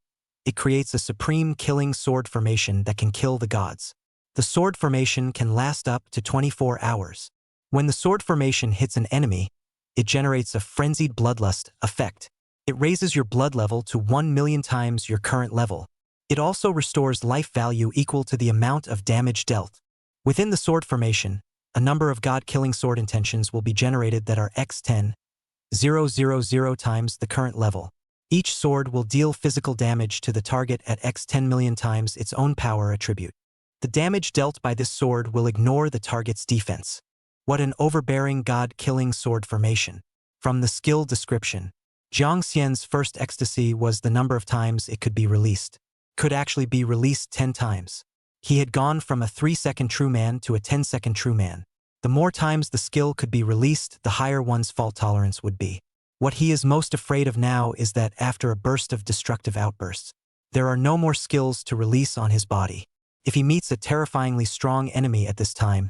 it creates a supreme killing sword formation that can kill the gods. The sword formation can last up to 24 hours. When the sword formation hits an enemy, it generates a frenzied bloodlust effect. It raises your blood level to 1 million times your current level. It also restores life value equal to the amount of damage dealt. Within the sword formation, a number of god-killing sword intentions will be generated that are x10,000 times the current level. Each sword will deal physical damage to the target at x 10 million times its own power attribute. The damage dealt by this sword will ignore the target's defense. What an overbearing god-killing sword formation. From the skill description, Zhang Xian's first ecstasy was the number of times it could be released. Could actually be released 10 times. He had gone from a 3-second true man to a 10-second true man. The more times the skill could be released, the higher one's fault tolerance would be. What he is most afraid of now is that after a burst of destructive outbursts, there are no more skills to release on his body. If he meets a terrifyingly strong enemy at this time,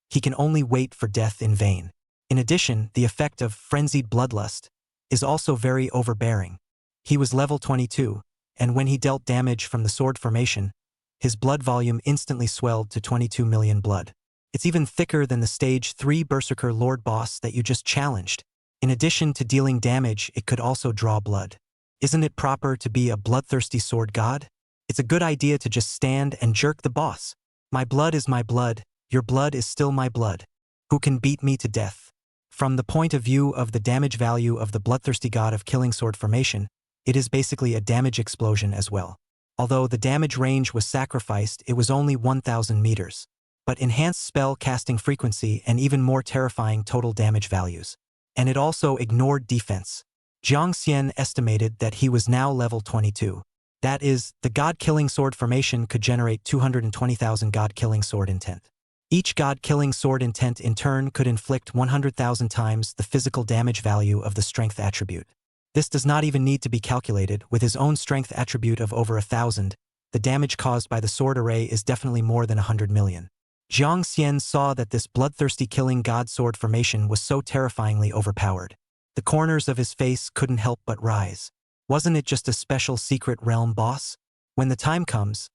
he can only wait for death in vain. In addition, the effect of frenzied bloodlust is also very overbearing. He was level 22, and when he dealt damage from the sword formation, His blood volume instantly swelled to 22 million blood. It's even thicker than the Stage 3 Berserker Lord boss that you just challenged. In addition to dealing damage, it could also draw blood. Isn't it proper to be a bloodthirsty sword god? It's a good idea to just stand and jerk the boss. My blood is my blood, your blood is still my blood. Who can beat me to death? From the point of view of the damage value of the bloodthirsty god of killing sword formation, it is basically a damage explosion as well. Although the damage range was sacrificed, it was only 1,000 meters. But enhanced spell casting frequency and even more terrifying total damage values. And it also ignored defense. Jiang Xian estimated that he was now level 22. That is, the god-killing sword formation could generate 220,000 god-killing sword intent. Each god-killing sword intent in turn could inflict 100,000 times the physical damage value of the strength attribute. This does not even need to be calculated. With his own strength attribute of over 1,000, the damage caused by the sword array is definitely more than 100 million. Jiang Xian saw that this bloodthirsty killing god sword formation was so terrifyingly overpowered. The corners of his face couldn't help but rise. Wasn't it just a special secret realm boss? When the time comes,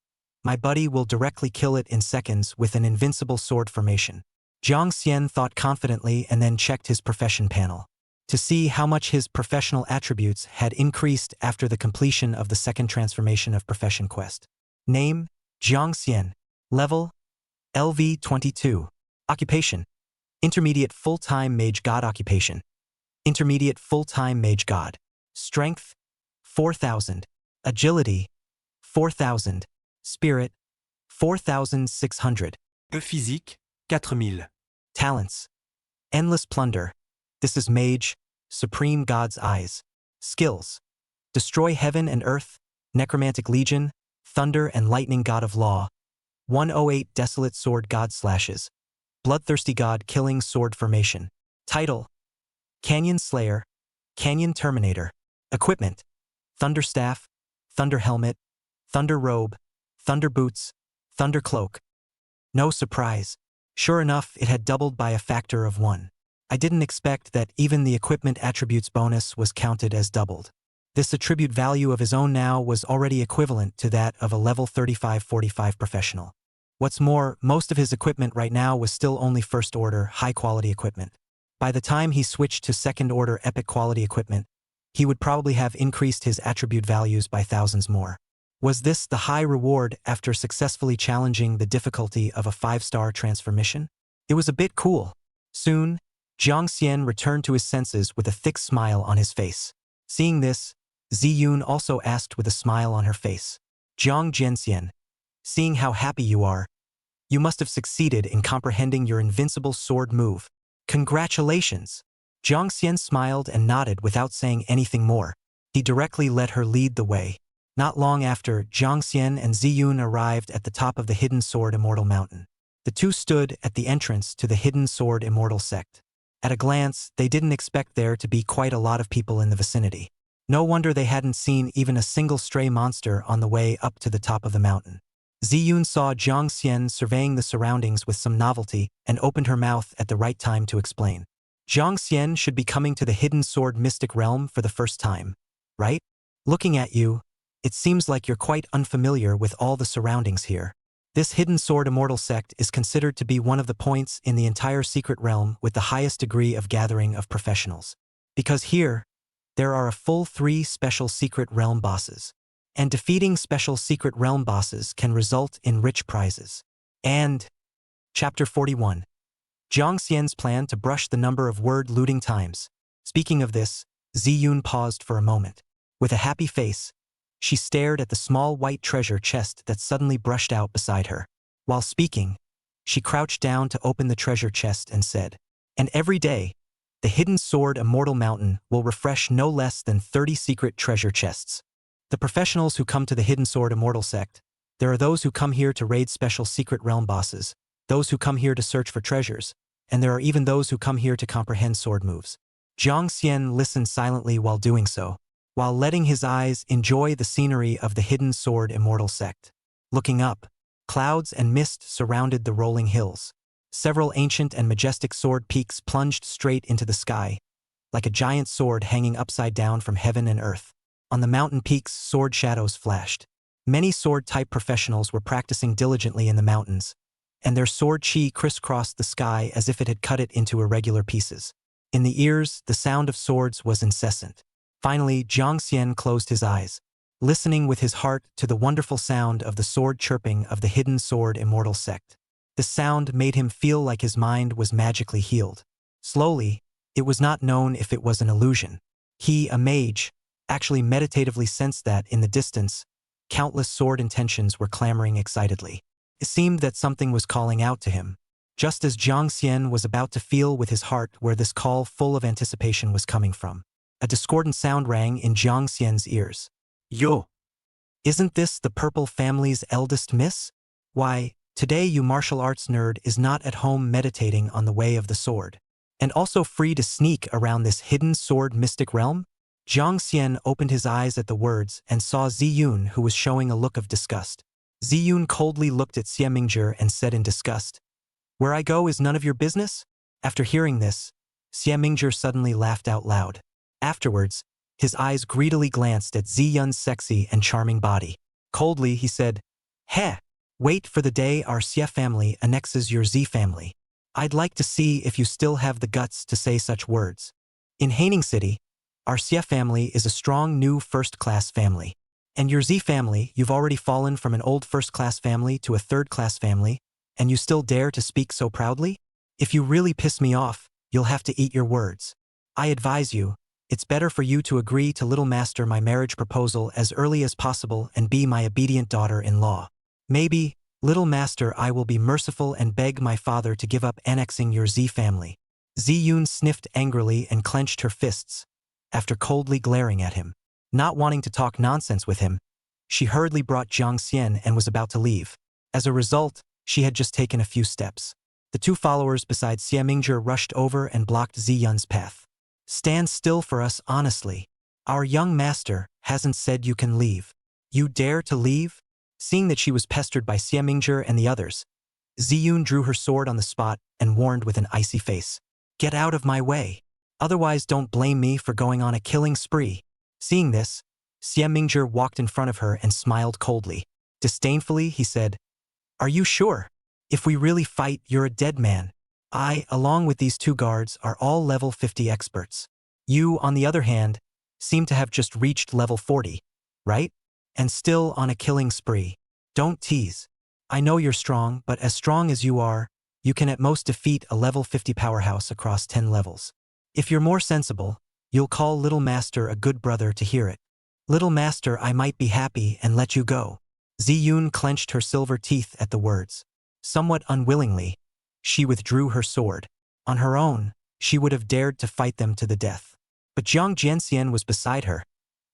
my buddy will directly kill it in seconds with an invincible sword formation. Jiang Xian thought confidently and then checked his profession panel to see how much his professional attributes had increased after the completion of the second transformation of profession quest. Name: Jiang Xian. Level: LV 22. Occupation: Intermediate full-time mage god. Occupation: Intermediate full-time mage god. Strength: 4,000. Agility: 4,000. Spirit: 4,600. Physique, 4000. Talents: Endless Plunder. This is Mage, Supreme God's Eyes. Skills: Destroy Heaven and Earth, Necromantic Legion, Thunder and Lightning God of Law. 108 Desolate Sword God Slashes. Bloodthirsty God Killing Sword Formation. Title: Canyon Slayer, Canyon Terminator. Equipment: Thunder Staff, Thunder Helmet, Thunder Robe, Thunder Boots, Thunder Cloak. No surprise. Sure enough, it had doubled by a factor of 1. I didn't expect that even the equipment attributes bonus was counted as doubled. This attribute value of his own now was already equivalent to that of a level 35-45 professional. What's more, most of his equipment right now was still only first-order, high-quality equipment. By the time he switched to second-order epic-quality equipment, he would probably have increased his attribute values by thousands more. Was this the high reward after successfully challenging the difficulty of a 5-star transformation? It was a bit cool. Soon, Jiang Xian returned to his senses with a thick smile on his face. Seeing this, Ziyun also asked with a smile on her face. Jiang Jianxian, seeing how happy you are, you must have succeeded in comprehending your invincible sword move. Congratulations! Jiang Xian smiled and nodded without saying anything more. He directly let her lead the way. Not long after, Jiang Xian and Ziyun arrived at the top of the Hidden Sword Immortal Mountain. The two stood at the entrance to the Hidden Sword Immortal Sect. At a glance, they didn't expect there to be quite a lot of people in the vicinity. No wonder they hadn't seen even a single stray monster on the way up to the top of the mountain. Ziyun saw Jiang Xian surveying the surroundings with some novelty and opened her mouth at the right time to explain. Jiang Xian should be coming to the Hidden Sword Mystic Realm for the first time, right? Looking at you, it seems like you're quite unfamiliar with all the surroundings here. This Hidden Sword Immortal Sect is considered to be one of the points in the entire secret realm with the highest degree of gathering of professionals. Because here, there are a full 3 special secret realm bosses. And defeating special secret realm bosses can result in rich prizes. And Chapter 41. Jiang Xian's plan to brush the number of word looting times. Speaking of this, Ziyun paused for a moment. With a happy face, she stared at the small white treasure chest that suddenly brushed out beside her. While speaking, she crouched down to open the treasure chest and said, "And every day, the Hidden Sword Immortal Mountain will refresh no less than 30 secret treasure chests." The professionals who come to the Hidden Sword Immortal Sect, there are those who come here to raid special secret realm bosses, those who come here to search for treasures, and there are even those who come here to comprehend sword moves. Jiang Xian listened silently while doing so, while letting his eyes enjoy the scenery of the Hidden Sword Immortal Sect. Looking up, clouds and mist surrounded the rolling hills. Several ancient and majestic sword peaks plunged straight into the sky, like a giant sword hanging upside down from heaven and earth. On the mountain peaks, sword shadows flashed. Many sword-type professionals were practicing diligently in the mountains, and their sword chi crisscrossed the sky as if it had cut it into irregular pieces. In the ears, the sound of swords was incessant. Finally, Jiang Xian closed his eyes, listening with his heart to the wonderful sound of the sword chirping of the hidden sword immortal sect. The sound made him feel like his mind was magically healed. Slowly, it was not known if it was an illusion. He, a mage, actually meditatively sensed that, in the distance, countless sword intentions were clamoring excitedly. It seemed that something was calling out to him, just as Jiang Xian was about to feel with his heart where this call full of anticipation was coming from. A discordant sound rang in Jiang Xian's ears. Yo! Isn't this the Purple family's eldest miss? Why, today you martial arts nerd is not at home meditating on the way of the sword, and also free to sneak around this hidden sword mystic realm? Jiang Xian opened his eyes at the words and saw Ziyun, who was showing a look of disgust. Ziyun coldly looked at Xie Mingzhi and said in disgust, "Where I go is none of your business?" After hearing this, Xie Mingzhi suddenly laughed out loud. Afterwards, his eyes greedily glanced at Ziyun's sexy and charming body. Coldly, he said, "Heh, wait for the day our Xie family annexes your Z family. I'd like to see if you still have the guts to say such words. In Haining City, our Xie family is a strong new first-class family. And your Z family, you've already fallen from an old first-class family to a third-class family, and you still dare to speak so proudly? If you really piss me off, you'll have to eat your words. I advise you, it's better for you to agree to Little Master my marriage proposal as early as possible and be my obedient daughter-in-law. Maybe, Little Master, I will be merciful and beg my father to give up annexing your Z family." Ziyun sniffed angrily and clenched her fists, after coldly glaring at him. Not wanting to talk nonsense with him, she hurriedly brought Jiang Xian and was about to leave. As a result, she had just taken a few steps. The two followers beside Xie Mingzhi rushed over and blocked Ziyun's path. "Stand still for us, honestly. Our young master hasn't said you can leave. You dare to leave?" Seeing that she was pestered by Xie Mingzhi and the others, Ziyun drew her sword on the spot and warned with an icy face, "Get out of my way. Otherwise don't blame me for going on a killing spree." Seeing this, Xie Mingzhi walked in front of her and smiled coldly. Disdainfully, he said, "Are you sure? If we really fight, you're a dead man. I, along with these two guards, are all level 50 experts. You, on the other hand, seem to have just reached level 40, right? And still on a killing spree. Don't tease. I know you're strong, but as strong as you are, you can at most defeat a level 50 powerhouse across 10 levels. If you're more sensible, you'll call Little Master a good brother to hear it. Little Master, I might be happy and let you go." Ziyun clenched her silver teeth at the words. Somewhat unwillingly, she withdrew her sword. On her own, she would have dared to fight them to the death. But Jiang Jianxian was beside her,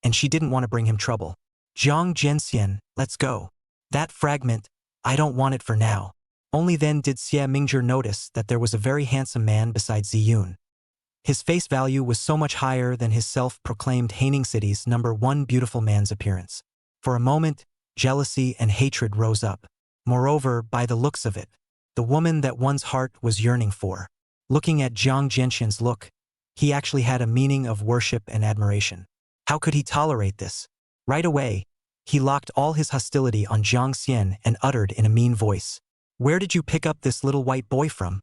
and she didn't want to bring him trouble. "Jiang Jianxian, let's go. That fragment, I don't want it for now." Only then did Xie Mingzhi notice that there was a very handsome man beside Ziyun. His face value was so much higher than his self-proclaimed Haining City's #1 beautiful man's appearance. For a moment, jealousy and hatred rose up. Moreover, by the looks of it, the woman that one's heart was yearning for. Looking at Jiang Jianxian's look, he actually had a meaning of worship and admiration. How could he tolerate this? Right away, he locked all his hostility on Jiang Xian and uttered in a mean voice, "Where did you pick up this little white boy from?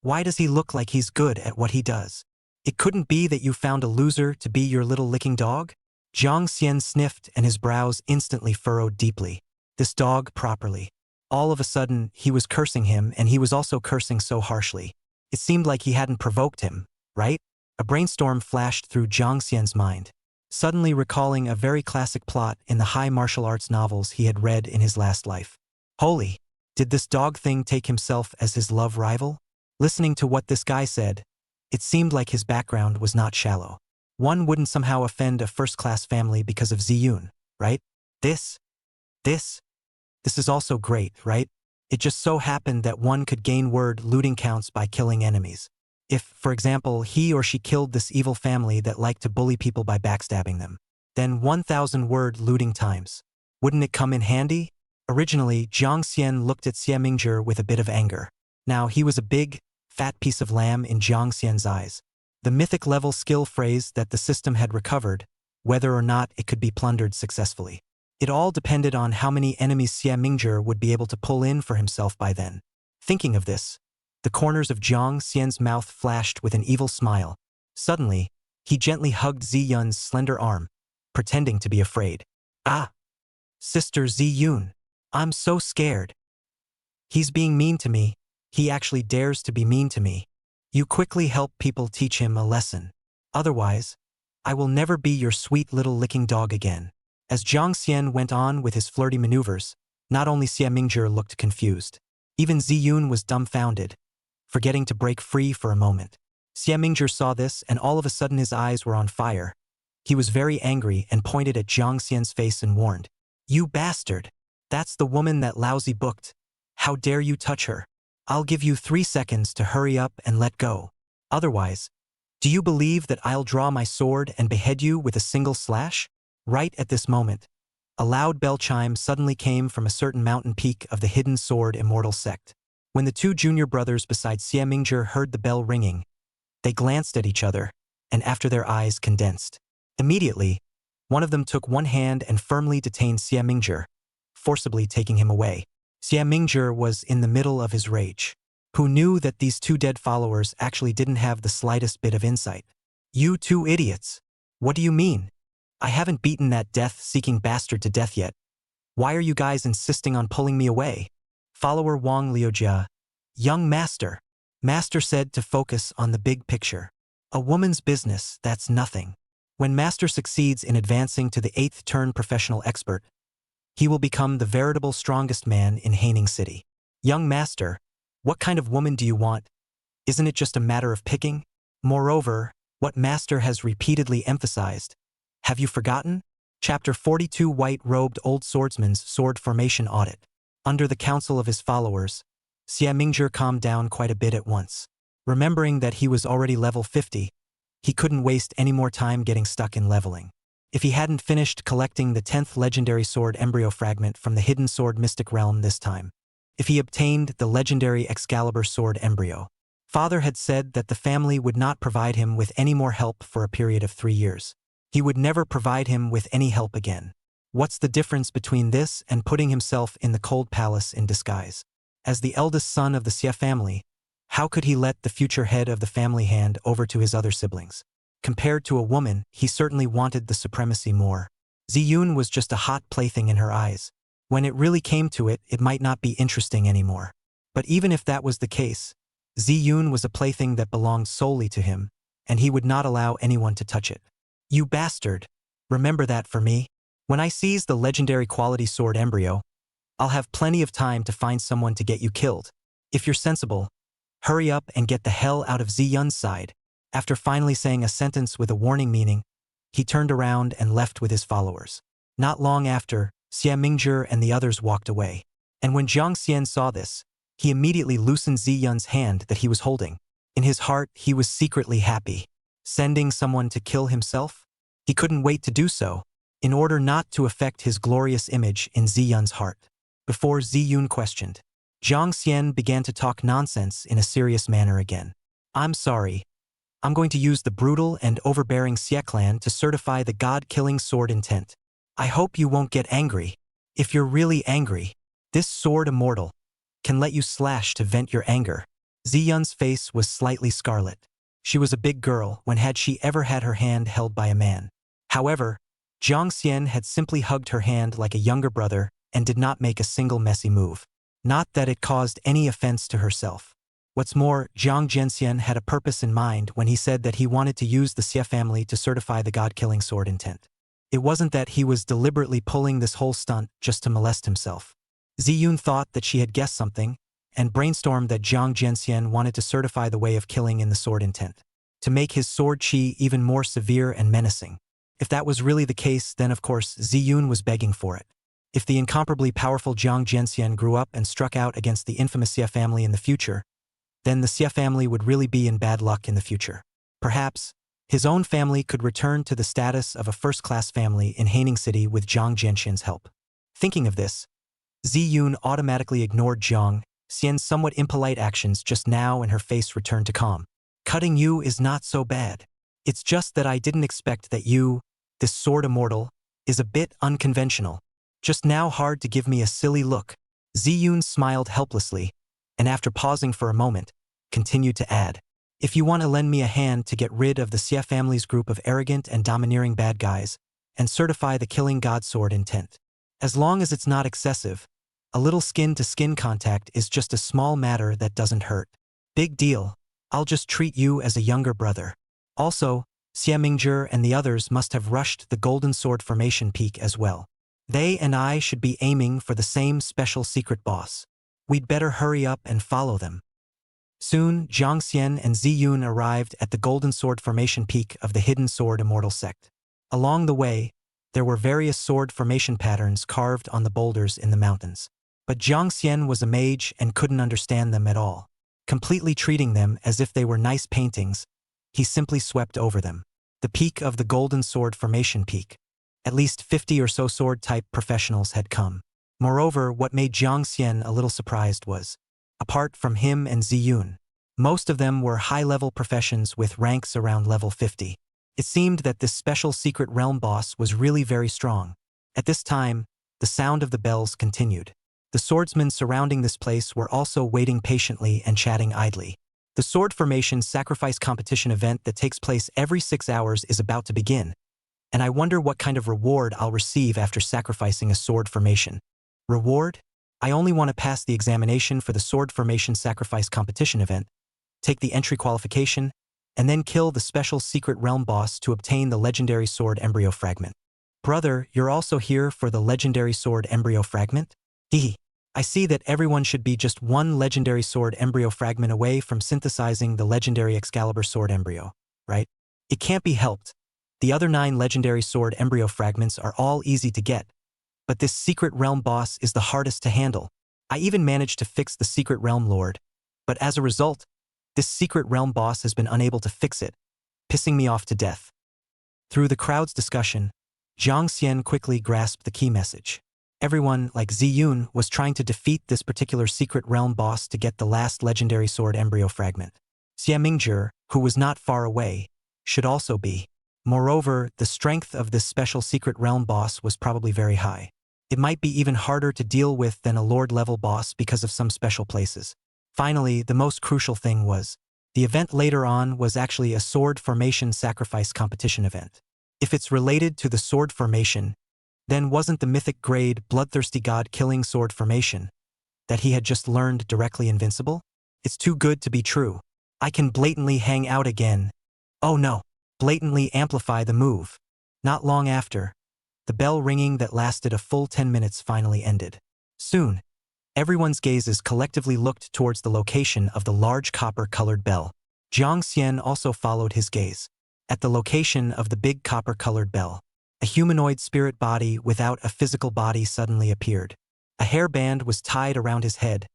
Why does he look like he's good at what he does? It couldn't be that you found a loser to be your little licking dog?" Jiang Xian sniffed and his brows instantly furrowed deeply. This dog properly. All of a sudden, he was cursing him, and he was also cursing so harshly. It seemed like he hadn't provoked him, right? A brainstorm flashed through Jiang Xian's mind, suddenly recalling a very classic plot in the high martial arts novels he had read in his last life. Holy, did this dog thing take himself as his love rival? Listening to what this guy said, it seemed like his background was not shallow. One wouldn't somehow offend a first-class family because of Ziyun, right? This is also great, right? It just so happened that one could gain word looting counts by killing enemies. If, for example, he or she killed this evil family that liked to bully people by backstabbing them, then 1,000 word looting times. Wouldn't it come in handy? Originally, Jiang Xian looked at Xie Mingzhi with a bit of anger. Now he was a big, fat piece of lamb in Jiang Xian's eyes. The mythic level skill phrase that the system had recovered, whether or not it could be plundered successfully. It all depended on how many enemies Xie Mingzhi would be able to pull in for himself by then. Thinking of this, the corners of Jiang Xian's mouth flashed with an evil smile. Suddenly, he gently hugged Zi Yun's slender arm, pretending to be afraid. Ah! Sister Zi Yun, I'm so scared. He's being mean to me. He actually dares to be mean to me. You quickly help people teach him a lesson. Otherwise, I will never be your sweet little licking dog again. As Jiang Xian went on with his flirty maneuvers, not only Xie Mingzhi looked confused. Even Zi Yun was dumbfounded, forgetting to break free for a moment. Xie Mingzhi saw this, and all of a sudden his eyes were on fire. He was very angry and pointed at Jiang Xian's face and warned, "You bastard! That's the woman that lousy booked. How dare you touch her? I'll give you 3 seconds to hurry up and let go. Otherwise, do you believe that I'll draw my sword and behead you with a single slash?" Right at this moment, a loud bell chime suddenly came from a certain mountain peak of the hidden sword immortal sect. When the two junior brothers beside Xie Mingzhi heard the bell ringing, they glanced at each other, and after their eyes condensed. Immediately, one of them took one hand and firmly detained Xie Mingzhi, forcibly taking him away. Xie Mingzhi was in the middle of his rage. Who knew that these two dead followers actually didn't have the slightest bit of insight? You two idiots! What do you mean? I haven't beaten that death-seeking bastard to death yet. Why are you guys insisting on pulling me away? Follower Wang Liujia. Young master. Master said to focus on the big picture. A woman's business, that's nothing. When master succeeds in advancing to the 8th turn professional expert, he will become the veritable strongest man in Haining City. Young master, what kind of woman do you want? Isn't it just a matter of picking? Moreover, what master has repeatedly emphasized. Have you forgotten? Chapter 42 White-robed old swordsman's sword formation audit. Under the counsel of his followers, Xie Mingzhi calmed down quite a bit at once. Remembering that he was already level 50, he couldn't waste any more time getting stuck in leveling. If he hadn't finished collecting the 10th legendary sword embryo fragment from the hidden sword mystic realm this time. If he obtained the legendary Excalibur sword embryo. Father had said that the family would not provide him with any more help for a period of 3 years. He would never provide him with any help again. What's the difference between this and putting himself in the cold palace in disguise? As the eldest son of the Xie family, how could he let the future head of the family hand over to his other siblings? Compared to a woman, he certainly wanted the supremacy more. Zi Yun was just a hot plaything in her eyes. When it really came to it, it might not be interesting anymore. But even if that was the case, Zi Yun was a plaything that belonged solely to him, and he would not allow anyone to touch it. You bastard! Remember that for me? When I seize the legendary quality sword embryo, I'll have plenty of time to find someone to get you killed. If you're sensible, hurry up and get the hell out of Zi Yun's side. After finally saying a sentence with a warning meaning, he turned around and left with his followers. Not long after, Xie Mingzhi and the others walked away. And when Jiang Xian saw this, he immediately loosened Zi Yun's hand that he was holding. In his heart, he was secretly happy. Sending someone to kill himself? He couldn't wait to do so, in order not to affect his glorious image in Zi Yun's heart. Before Zi Yun questioned, Jiang Xian began to talk nonsense in a serious manner again. I'm sorry. I'm going to use the brutal and overbearing Xie clan to certify the god-killing sword intent. I hope you won't get angry. If you're really angry, this sword immortal can let you slash to vent your anger. Zi Yun's face was slightly scarlet. She was a big girl. When had she ever had her hand held by a man? However, Jiang Xian had simply hugged her hand like a younger brother and did not make a single messy move. Not that it caused any offense to herself. What's more, Jiang Zhenxian had a purpose in mind when he said that he wanted to use the Xie family to certify the god-killing sword intent. It wasn't that he was deliberately pulling this whole stunt just to molest himself. Zi Yun thought that she had guessed something, and brainstormed that Jiang Zhenxian wanted to certify the way of killing in the sword intent, to make his sword chi even more severe and menacing. If that was really the case, then of course Zi Yun was begging for it. If the incomparably powerful Jiang Zhenxian grew up and struck out against the infamous Xie family in the future, then the Xie family would really be in bad luck in the future. Perhaps, his own family could return to the status of a first-class family in Haining City with Jiang Zhenxian's help. Thinking of this, Zi Yun automatically ignored Jiang Xian's somewhat impolite actions just now, and her face returned to calm. Cutting you is not so bad. It's just that I didn't expect that you, this sword immortal, is a bit unconventional. Just now hard to give me a silly look. Ziyun smiled helplessly, and after pausing for a moment, continued to add, if you want to lend me a hand to get rid of the Xie family's group of arrogant and domineering bad guys, and certify the killing god sword intent. As long as it's not excessive, a little skin-to-skin contact is just a small matter that doesn't hurt. Big deal. I'll just treat you as a younger brother. Also, Xie Mingjie and the others must have rushed the Golden Sword Formation peak as well. They and I should be aiming for the same special secret boss. We'd better hurry up and follow them. Soon, Jiang Xian and Ziyun arrived at the Golden Sword Formation peak of the Hidden Sword Immortal Sect. Along the way, there were various sword formation patterns carved on the boulders in the mountains. But Jiang Xian was a mage and couldn't understand them at all. Completely treating them as if they were nice paintings, he simply swept over them. The peak of the Golden Sword Formation peak. At least 50 or so sword-type professionals had come. Moreover, what made Jiang Xian a little surprised was, apart from him and Ziyun, most of them were high-level professions with ranks around level 50. It seemed that this special secret realm boss was really very strong. At this time, the sound of the bells continued. The swordsmen surrounding this place were also waiting patiently and chatting idly. The sword formation sacrifice competition event that takes place every 6 hours is about to begin, and I wonder what kind of reward I'll receive after sacrificing a sword formation. Reward? I only want to pass the examination for the sword formation sacrifice competition event, take the entry qualification, and then kill the special secret realm boss to obtain the legendary sword embryo fragment. Brother, you're also here for the legendary sword embryo fragment? Hehe. I see that everyone should be just one legendary sword embryo fragment away from synthesizing the legendary Excalibur sword embryo, right? It can't be helped. The other 9 legendary sword embryo fragments are all easy to get, but this secret realm boss is the hardest to handle. I even managed to fix the secret realm lord, but as a result, this secret realm boss has been unable to fix it, pissing me off to death. Through the crowd's discussion, Jiang Xian quickly grasped the key message. Everyone, like Ziyun, was trying to defeat this particular secret realm boss to get the last legendary sword embryo fragment. Xie Mingjie, who was not far away, should also be. Moreover, the strength of this special secret realm boss was probably very high. It might be even harder to deal with than a lord-level boss because of some special places. Finally, the most crucial thing was, the event later on was actually a sword formation sacrifice competition event. If it's related to the sword formation, then wasn't the mythic grade bloodthirsty god killing sword formation that he had just learned directly invincible? It's too good to be true. I can blatantly hang out again. Oh no, blatantly amplify the move. Not long after, the bell ringing that lasted a full 10 minutes finally ended. Soon, everyone's gazes collectively looked towards the location of the large copper-colored bell. Jiang Xian also followed his gaze. At the location of the big copper-colored bell, a humanoid spirit body without a physical body suddenly appeared. A hairband was tied around his head,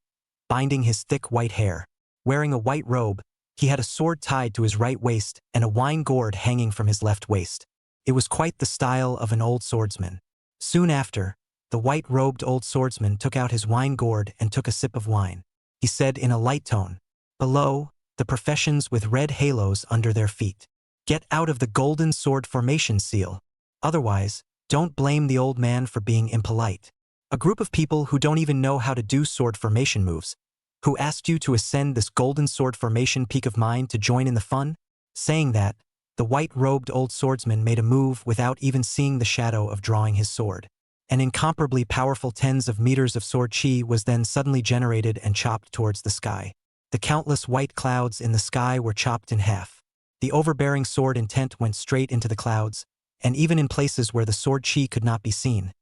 binding his thick white hair. Wearing a white robe, he had a sword tied to his right waist and a wine gourd hanging from his left waist. It was quite the style of an old swordsman. Soon after, the white-robed old swordsman took out his wine gourd and took a sip of wine. He said in a light tone, "Below, the professions with red halos under their feet. Get out of the golden sword formation seal. Otherwise, don't blame the old man for being impolite. A group of people who don't even know how to do sword formation moves, who asked you to ascend this golden sword formation peak of mine to join in the fun?" Saying that, the white-robed old swordsman made a move without even seeing the shadow of drawing his sword. An incomparably powerful tens of meters of sword chi was then suddenly generated and chopped towards the sky. The countless white clouds in the sky were chopped in half. The overbearing sword intent went straight into the clouds, and even in places where the sword chi could not be seen,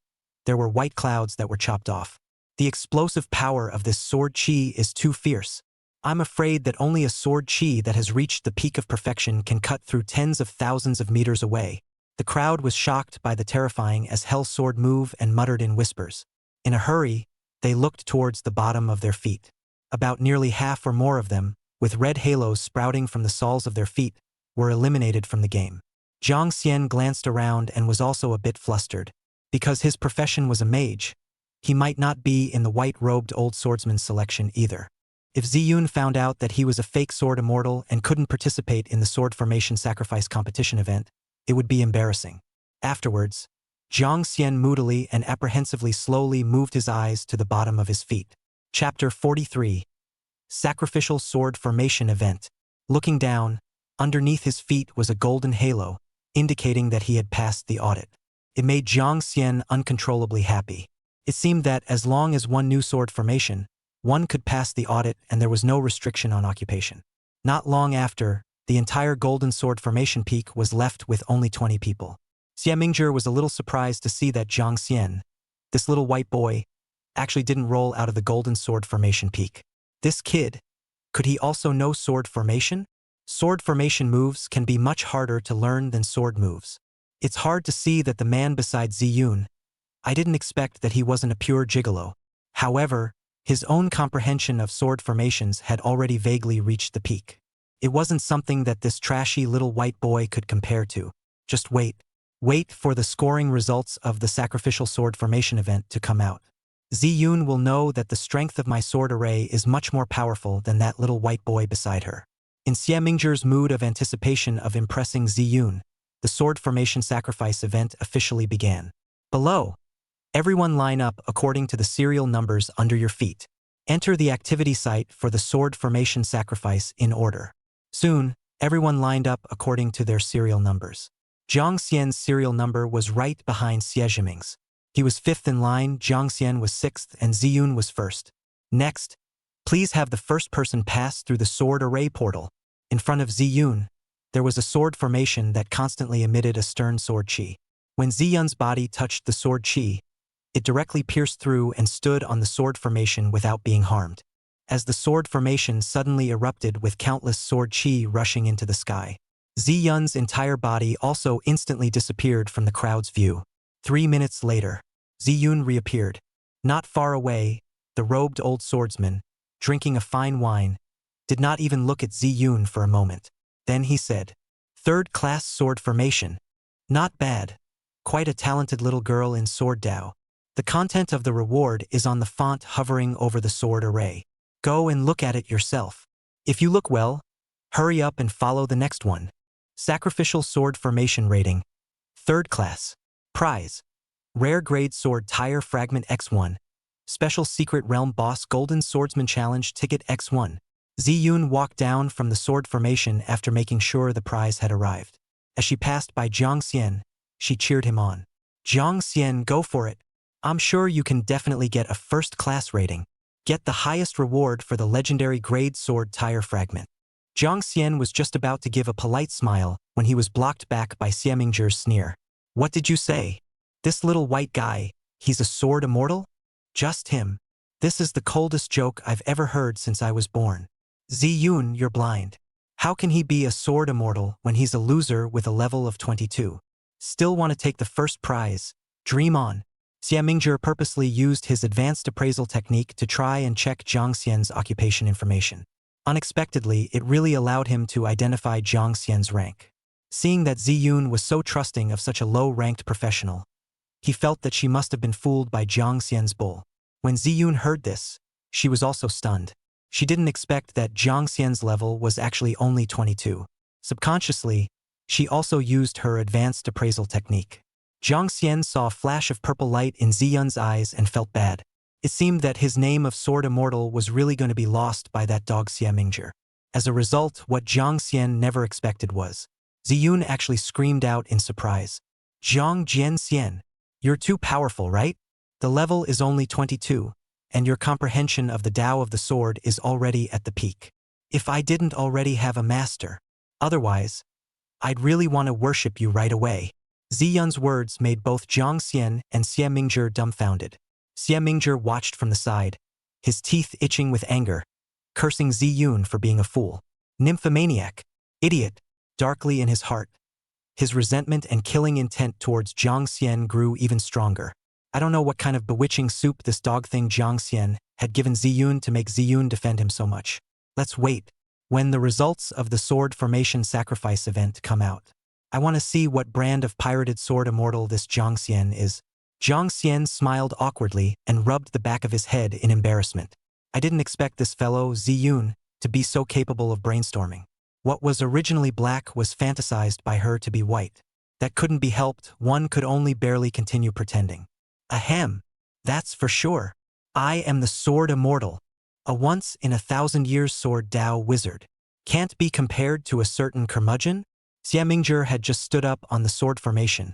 there were white clouds that were chopped off. The explosive power of this sword chi is too fierce. I'm afraid that only a sword chi that has reached the peak of perfection can cut through tens of thousands of meters away. The crowd was shocked by the terrifying as hell sword move and muttered in whispers. In a hurry, they looked towards the bottom of their feet. About nearly half or more of them, with red halos sprouting from the soles of their feet, were eliminated from the game. Jiang Xian glanced around and was also a bit flustered. Because his profession was a mage, he might not be in the white-robed old swordsman's selection either. If Ziyun found out that he was a fake sword immortal and couldn't participate in the sword formation sacrifice competition event, it would be embarrassing. Afterwards, Jiang Xian moodily and apprehensively slowly moved his eyes to the bottom of his feet. Chapter 43. Sacrificial Sword Formation Event. Looking down, underneath his feet was a golden halo, indicating that he had passed the audit. It made Jiang Xian uncontrollably happy. It seemed that as long as one knew sword formation, one could pass the audit and there was no restriction on occupation. Not long after, the entire golden sword formation peak was left with only 20 people. Xie Mingzhi was a little surprised to see that Jiang Xian, this little white boy, actually didn't roll out of the golden sword formation peak. This kid, could he also know sword formation? Sword formation moves can be much harder to learn than sword moves. It's hard to see that the man beside Ziyun, I didn't expect that he wasn't a pure gigolo. However, his own comprehension of sword formations had already vaguely reached the peak. It wasn't something that this trashy little white boy could compare to. Just wait. Wait for the scoring results of the sacrificial sword formation event to come out. Ziyun will know that the strength of my sword array is much more powerful than that little white boy beside her. In Xie Mingzhi's mood of anticipation of impressing Ziyun, the sword formation sacrifice event officially began. Below, everyone line up according to the serial numbers under your feet. Enter the activity site for the sword formation sacrifice in order. Soon, everyone lined up according to their serial numbers. Jiang Xian's serial number was right behind Xie Zhiming's. He was 5th in line, Jiang Xian was 6th, and Ziyun was 1st. Next, please have the first person pass through the sword array portal. In front of Ziyun, there was a sword formation that constantly emitted a stern sword chi. When Ziyun's body touched the sword chi, it directly pierced through and stood on the sword formation without being harmed. As the sword formation suddenly erupted with countless sword chi rushing into the sky, Ziyun's entire body also instantly disappeared from the crowd's view. 3 minutes later, Ziyun reappeared. Not far away, the robed old swordsman, drinking a fine wine, did not even look at Ziyun for a moment. Then he said, "Third-class sword formation. Not bad. Quite a talented little girl in sword Dao. The content of the reward is on the font hovering over the sword array. Go and look at it yourself. If you look well, hurry up and follow the next one. Sacrificial sword formation rating. 3rd class. Prize. Rare grade sword tire fragment X1. Special secret realm boss golden swordsman challenge ticket X1. Ziyun walked down from the sword formation after making sure the prize had arrived. As she passed by Jiang Xian, she cheered him on. Jiang Xian, go for it. I'm sure you can definitely get a first-class rating. Get the highest reward for the legendary grade sword tire fragment. Jiang Xian was just about to give a polite smile when he was blocked back by Xie Mingzhi's sneer. What did you say? This little white guy, he's a sword immortal? Just him. This is the coldest joke I've ever heard since I was born. Ziyun, you're blind. How can he be a sword immortal when he's a loser with a level of 22? Still want to take the first prize? Dream on. Xie Mingzhi purposely used his advanced appraisal technique to try and check Jiang Xian's occupation information. Unexpectedly, it really allowed him to identify Jiang Xian's rank. Seeing that Ziyun was so trusting of such a low-ranked professional, he felt that she must have been fooled by Jiang Xian's bull. When Ziyun heard this, she was also stunned. She didn't expect that Jiang Xian's level was actually only 22. Subconsciously, she also used her advanced appraisal technique. Jiang Xian saw a flash of purple light in Ziyun's eyes and felt bad. It seemed that his name of Sword Immortal was really going to be lost by that dog Xie Mingzhi. As a result, what Jiang Xian never expected was, Ziyun actually screamed out in surprise. Jiang Xian, you're too powerful, right? The level is only 22, and your comprehension of the Tao of the sword is already at the peak. If I didn't already have a master, otherwise, I'd really want to worship you right away. Ziyun's words made both Jiang Xian and Xie Mingzhi dumbfounded. Xie Mingzhi watched from the side, his teeth itching with anger, cursing Ziyun for being a fool. Nymphomaniac. Idiot. Darkly in his heart. His resentment and killing intent towards Jiang Xian grew even stronger. I don't know what kind of bewitching soup this dog thing Jiang Xian had given Ziyun to make Ziyun defend him so much. Let's wait. When the results of the sword formation sacrifice event come out, I want to see what brand of pirated sword immortal this Jiang Xian is. Jiang Xian smiled awkwardly and rubbed the back of his head in embarrassment. I didn't expect this fellow, Ziyun, to be so capable of brainstorming. What was originally black was fantasized by her to be white. that couldn't be helped, one could only barely continue pretending. Ahem, that's for sure. I am the Sword Immortal, a once-in-a-thousand-years sword Dao wizard. Can't be compared to a certain curmudgeon? Xia Mingzhi had just stood up on the sword formation,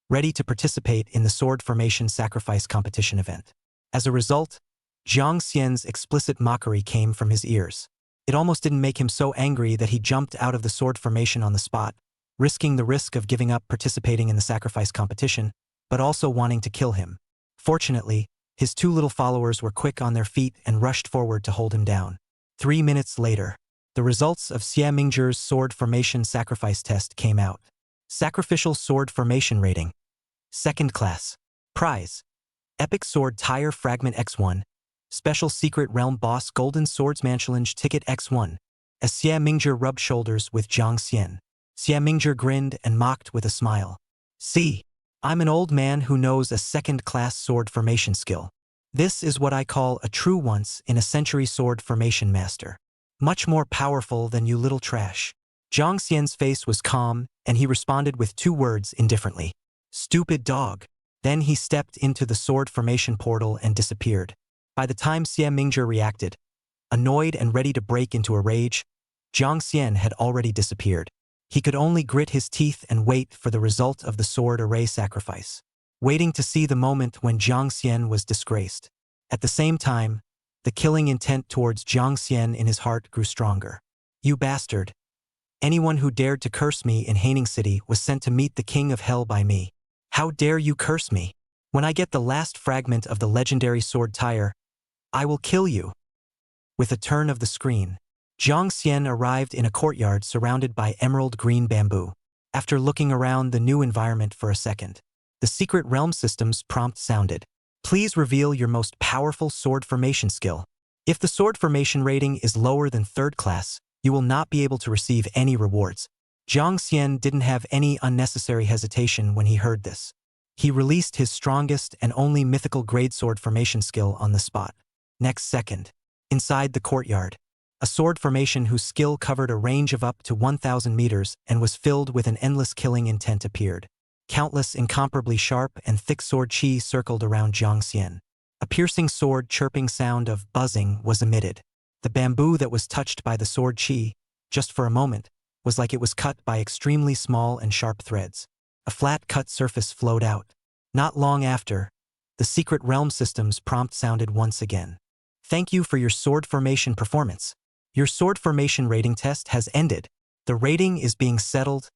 ready to participate in the sword formation sacrifice competition event. As a result, Jiang Xian's explicit mockery came from his ears. It almost didn't make him so angry that he jumped out of the sword formation on the spot, risking the risk of giving up participating in the sacrifice competition, but also wanting to kill him. Fortunately, his two little followers were quick on their feet and rushed forward to hold him down. 3 minutes later, the results of Xia Mingzhi's sword formation sacrifice test came out. Sacrificial sword formation rating. 2nd class. Prize. Epic Sword Tire Fragment X1. Special Secret Realm Boss Golden Swordsman Challenge Ticket X1. As Xia Mingzhi rubbed shoulders with Jiang Xian, Xia Mingzhi grinned and mocked with a smile. See, I'm an old man who knows a 2nd-class sword formation skill. This is what I call a true once-in-a-century sword formation master. Much more powerful than you little trash. Jiang Xian's face was calm, and he responded with 2 words indifferently. Stupid dog. Then he stepped into the sword formation portal and disappeared. By the time Xia Mingzhi reacted, annoyed and ready to break into a rage, Jiang Xian had already disappeared. He could only grit his teeth and wait for the result of the sword array sacrifice, waiting to see the moment when Jiang Xian was disgraced. At the same time, the killing intent towards Jiang Xian in his heart grew stronger. You bastard. Anyone who dared to curse me in Haining City was sent to meet the King of Hell by me. How dare you curse me? When I get the last fragment of the legendary sword tire, I will kill you. With a turn of the screen, Jiang Xian arrived in a courtyard surrounded by emerald green bamboo. After looking around the new environment for a second, the secret realm system's prompt sounded. Please reveal your most powerful sword formation skill. If the sword formation rating is lower than 3rd class, you will not be able to receive any rewards. Jiang Xian didn't have any unnecessary hesitation when he heard this. He released his strongest and only mythical grade sword formation skill on the spot. Next second, inside the courtyard, a sword formation whose skill covered a range of up to 1,000 meters and was filled with an endless killing intent appeared. Countless incomparably sharp and thick sword chi circled around Jiang Xian. A piercing sword chirping sound of buzzing was emitted. The bamboo that was touched by the sword chi, just for a moment, was like it was cut by extremely small and sharp threads. A flat cut surface flowed out. Not long after, the secret realm system's prompt sounded once again. Thank you for your sword formation performance. Your sword formation rating test has ended. The rating is being settled.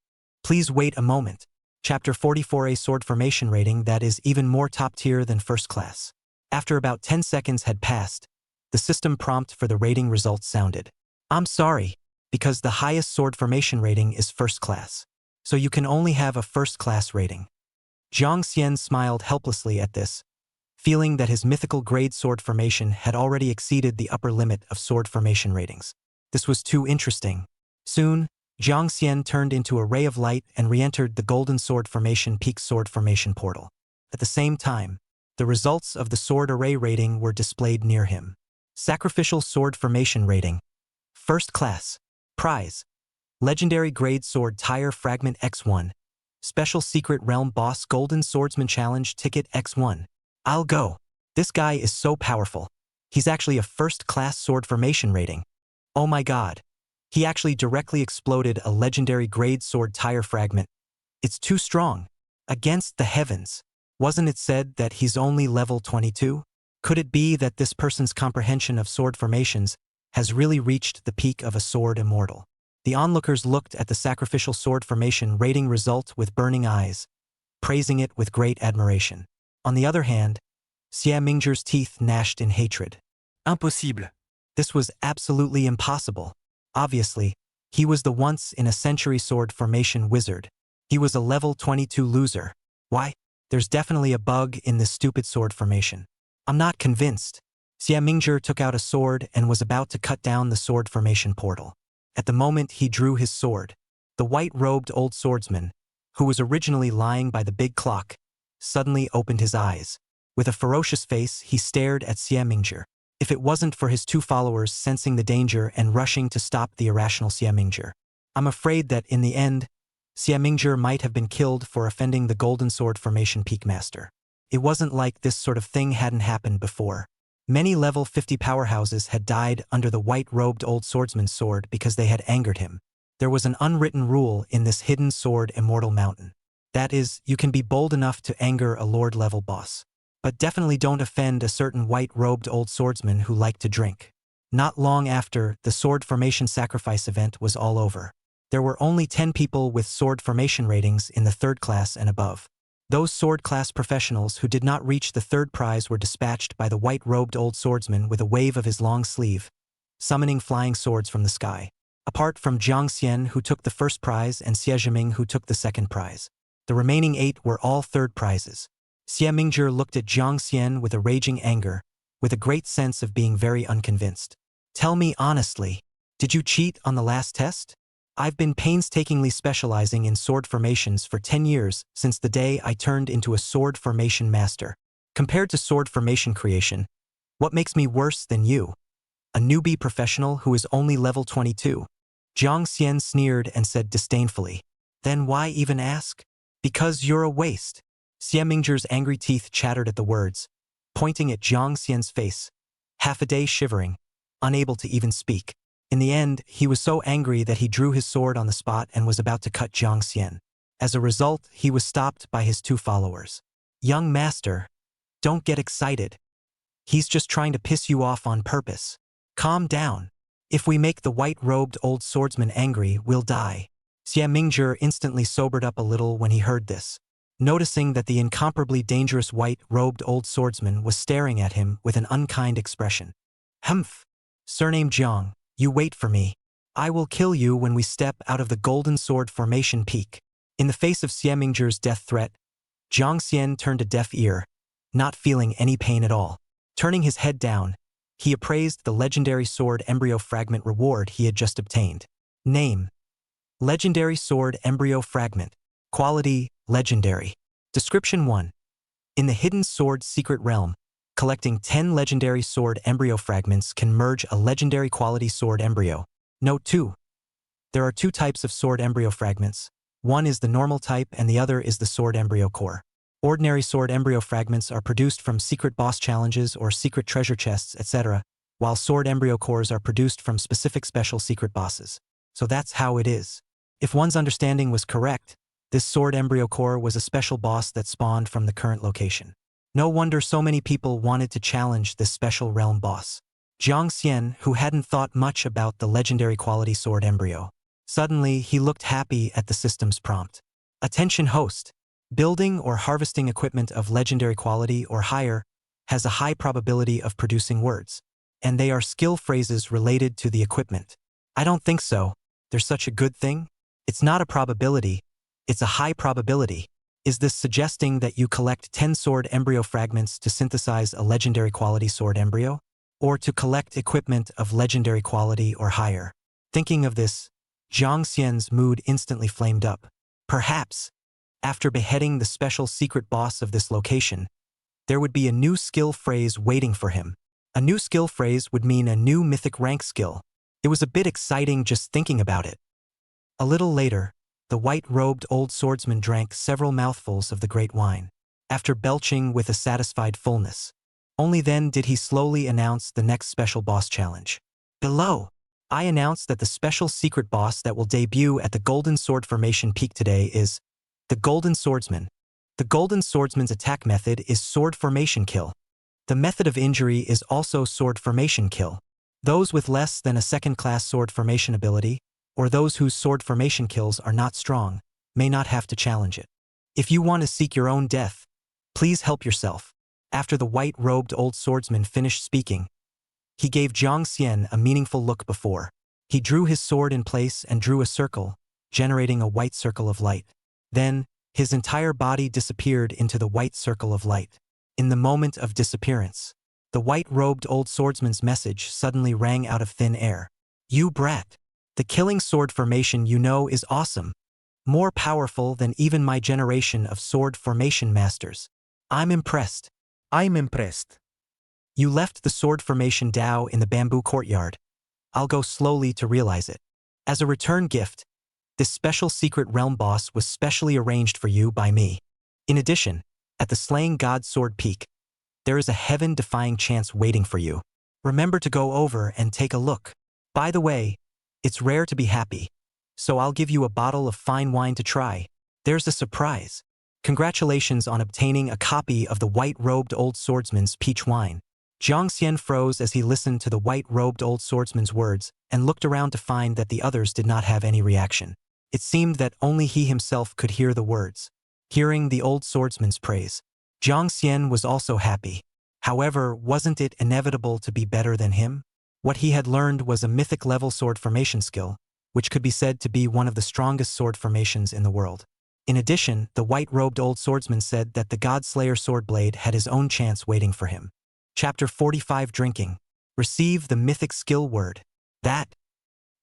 Please wait a moment. Chapter 44, a sword formation rating that is even more top tier than 1st class. After about 10 seconds had passed, the system prompt for the rating results sounded. I'm sorry, because the highest sword formation rating is 1st class. So you can only have a 1st class rating. Jiang Xian smiled helplessly at this, feeling that his mythical grade sword formation had already exceeded the upper limit of sword formation ratings. This was too interesting. Soon, Jiang Xian turned into a ray of light and re-entered the Golden Sword Formation Peak Sword Formation portal. At the same time, the results of the sword array rating were displayed near him. Sacrificial Sword Formation Rating. 1st class. Prize. Legendary Grade Sword Tire Fragment X1. Special Secret Realm Boss Golden Swordsman Challenge Ticket X1. I'll go. This guy is so powerful. He's actually a 1st class sword formation rating. Oh my god. He actually directly exploded a legendary grade sword tire fragment. It's too strong. Against the heavens. Wasn't it said that he's only level 22? Could it be that this person's comprehension of sword formations has really reached the peak of a sword immortal? The onlookers looked at the sacrificial sword formation rating result with burning eyes, praising it with great admiration. On the other hand, Xia Mingzhi's teeth gnashed in hatred. Impossible. This was absolutely impossible. Obviously, he was the once-in-a-century sword formation wizard. He was a level 22 loser. Why? There's definitely a bug in this stupid sword formation. I'm not convinced. Xia Mingzhi took out a sword and was about to cut down the sword formation portal. At the moment he drew his sword, the white-robed old swordsman, who was originally lying by the big clock, suddenly opened his eyes. With a ferocious face, he stared at Xia Mingzhi. If it wasn't for his 2 followers sensing the danger and rushing to stop the irrational Xia Mingzhi, I'm afraid that in the end, Xie Mingjie might have been killed for offending the Golden Sword Formation Peak Master. It wasn't like this sort of thing hadn't happened before. Many level 50 powerhouses had died under the white-robed old swordsman's sword because they had angered him. There was an unwritten rule in this hidden sword immortal mountain. That is, you can be bold enough to anger a lord-level boss. But definitely don't offend a certain white-robed old swordsman who liked to drink. Not long after, the sword formation sacrifice event was all over. There were only 10 people with sword formation ratings in the 3rd class and above. Those sword class professionals who did not reach the 3rd prize were dispatched by the white-robed old swordsman with a wave of his long sleeve, summoning flying swords from the sky. Apart from Jiang Xian, who took the 1st prize, and Xie Zhiming, who took the 2nd prize. The remaining 8 were all 3rd prizes. Xie Mingjie looked at Jiang Xian with a raging anger, with a great sense of being very unconvinced. Tell me honestly, did you cheat on the last test? I've been painstakingly specializing in sword formations for 10 years since the day I turned into a sword formation master. Compared to sword formation creation, what makes me worse than you? A newbie professional who is only level 22. Jiang Xian sneered and said disdainfully, "Then why even ask? Because you're a waste." Xie Mingjie's angry teeth chattered at the words, pointing at Jiang Xian's face, half a day shivering, unable to even speak. In the end, he was so angry that he drew his sword on the spot and was about to cut Jiang Xian. As a result, he was stopped by his 2 followers. "Young master, don't get excited. He's just trying to piss you off on purpose. Calm down. If we make the white-robed old swordsman angry, we'll die." Xie Mingjie instantly sobered up a little when he heard this, noticing that the incomparably dangerous white-robed old swordsman was staring at him with an unkind expression. "Humph. Surname Jiang, you wait for me. I will kill you when we step out of the Golden Sword Formation Peak." In the face of Xie Mingjie's death threat, Jiang Xian turned a deaf ear, not feeling any pain at all. Turning his head down, he appraised the legendary sword embryo fragment reward he had just obtained. Name: Legendary Sword Embryo Fragment. Quality: Legendary. Description: 1. In the hidden sword secret realm, collecting 10 legendary sword embryo fragments can merge a legendary quality sword embryo. Note 2. There are 2 types of sword embryo fragments. One is the normal type and the other is the sword embryo core. Ordinary sword embryo fragments are produced from secret boss challenges or secret treasure chests, etc., while sword embryo cores are produced from specific special secret bosses. So that's how it is. If one's understanding was correct, this sword embryo core was a special boss that spawned from the current location. No wonder so many people wanted to challenge this special realm boss. Jiang Xian, who hadn't thought much about the legendary quality sword embryo. Suddenly, he looked happy at the system's prompt. Attention host. Building or harvesting equipment of legendary quality or higher has a high probability of producing words, and they are skill phrases related to the equipment. I don't think so. There's such a good thing? It's not a probability, it's a high probability. Is this suggesting that you collect 10 sword embryo fragments to synthesize a legendary quality sword embryo? Or to collect equipment of legendary quality or higher? Thinking of this, Jiang Xian's mood instantly flamed up. Perhaps, after beheading the special secret boss of this location, there would be a new skill phrase waiting for him. A new skill phrase would mean a new mythic rank skill. It was a bit exciting just thinking about it. A little later, the white-robed old swordsman drank several mouthfuls of the great wine, after belching with a satisfied fullness. Only then did he slowly announce the next special boss challenge. Below, I announce that the special secret boss that will debut at the Golden Sword Formation Peak today is the Golden Swordsman. The Golden Swordsman's attack method is Sword Formation Kill. The method of injury is also Sword Formation Kill. Those with less than a 2nd-class sword formation ability, or those whose sword formation kills are not strong, may not have to challenge it. If you want to seek your own death, please help yourself. After the white-robed old swordsman finished speaking, he gave Jiang Xian a meaningful look before. He drew his sword in place and drew a circle, generating a white circle of light. Then, his entire body disappeared into the white circle of light. In the moment of disappearance, the white-robed old swordsman's message suddenly rang out of thin air. "You brat. The killing sword formation you know is awesome. More powerful than even my generation of sword formation masters. I'm impressed." I'm impressed. "You left the sword formation Dao in the bamboo courtyard. I'll go slowly to realize it. As a return gift, This special secret realm boss was specially arranged for you by me. In addition, at the Slaying God Sword Peak, there is a heaven-defying chance waiting for you. Remember to go over and take a look. By the way, it's rare to be happy, so I'll give you a bottle of fine wine to try. There's a surprise. Congratulations on obtaining a copy of the white-robed old swordsman's peach wine. Jiang Xian froze as he listened to the white-robed old swordsman's words and looked around to find that the others did not have any reaction. It seemed that only he himself could hear the words. Hearing the old swordsman's praise, Jiang Xian was also happy. However, wasn't it inevitable to be better than him? What he had learned was a mythic-level sword formation skill, which could be said to be one of the strongest sword formations in the world. In addition, the white-robed old swordsman said that the God-Slayer sword blade had his own chance waiting for him. Chapter 45 Drinking. Receive the mythic skill word. That.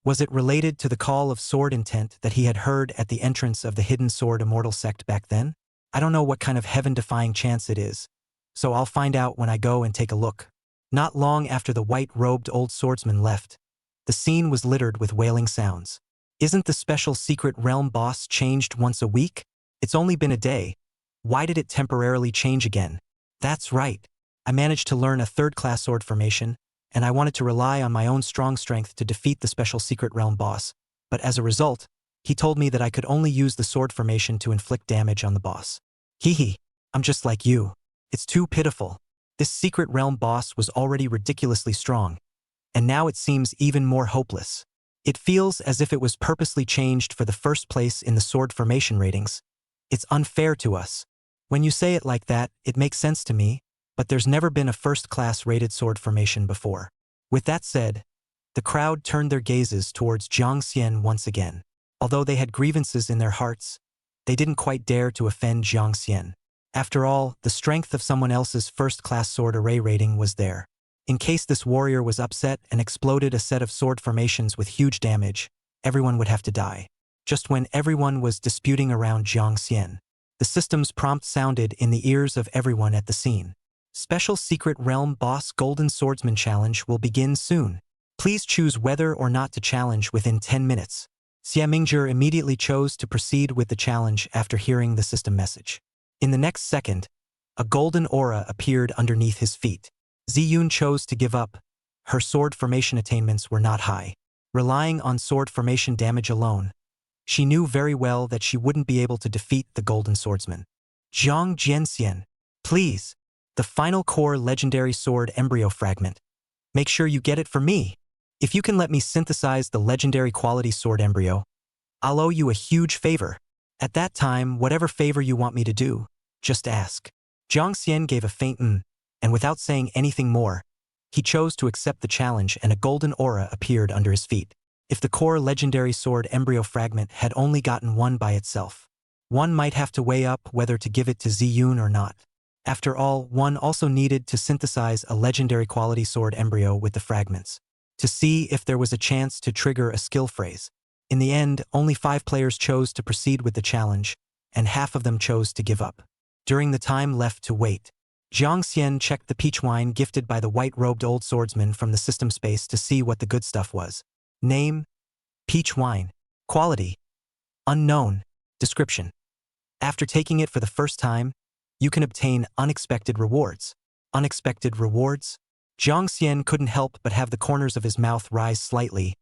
Was it related to the call of sword intent that he had heard at the entrance of the hidden sword immortal sect back then? I don't know what kind of heaven-defying chance it is, so I'll find out when I go and take a look. Not long after the white-robed old swordsman left, the scene was littered with wailing sounds. Isn't the special secret realm boss changed once a week? It's only been a day. Why did it temporarily change again? That's right. I managed to learn a third-class sword formation, and I wanted to rely on my own strong strength to defeat the special secret realm boss. But as a result, he told me that I could only use the sword formation to inflict damage on the boss. Hee, I'm just like you. It's too pitiful. This secret realm boss was already ridiculously strong, and now it seems even more hopeless. It feels as if it was purposely changed for the first place in the sword formation ratings. It's unfair to us. When you say it like that, it makes sense to me, but there's never been a first-class rated sword formation before. With that said, the crowd turned their gazes towards Jiang Xian once again. Although they had grievances in their hearts, they didn't quite dare to offend Jiang Xian. After all, the strength of someone else's first-class sword array rating was there. In case this warrior was upset and exploded a set of sword formations with huge damage, everyone would have to die. Just when everyone was disputing around Jiang Xian, the system's prompt sounded in the ears of everyone at the scene. Special Secret Realm Boss Golden Swordsman Challenge will begin soon. Please choose whether or not to challenge within 10 minutes. Xia Mingzhi immediately chose to proceed with the challenge after hearing the system message. In the next second, a golden aura appeared underneath his feet. Ziyun chose to give up. Her sword formation attainments were not high. Relying on sword formation damage alone, she knew very well that she wouldn't be able to defeat the Golden Swordsman. Zhang Jianxian, please. The final core legendary sword embryo fragment. Make sure you get it for me. If you can let me synthesize the legendary quality sword embryo, I'll owe you a huge favor. At that time, whatever favor you want me to do, just ask. Jiang Xian gave a faint and without saying anything more, he chose to accept the challenge and a golden aura appeared under his feet. If the core legendary sword embryo fragment had only gotten one by itself, one might have to weigh up whether to give it to Ziyun or not. After all, one also needed to synthesize a legendary quality sword embryo with the fragments, to see if there was a chance to trigger a skill phrase. In the end, only 5 players chose to proceed with the challenge, and half of them chose to give up. During the time left to wait, Jiang Xian checked the peach wine gifted by the white-robed old swordsman from the system space to see what the good stuff was. Name: peach wine. Quality: unknown. Description: after taking it for the first time, you can obtain unexpected rewards. Unexpected rewards? Jiang Xian couldn't help but have the corners of his mouth rise slightly,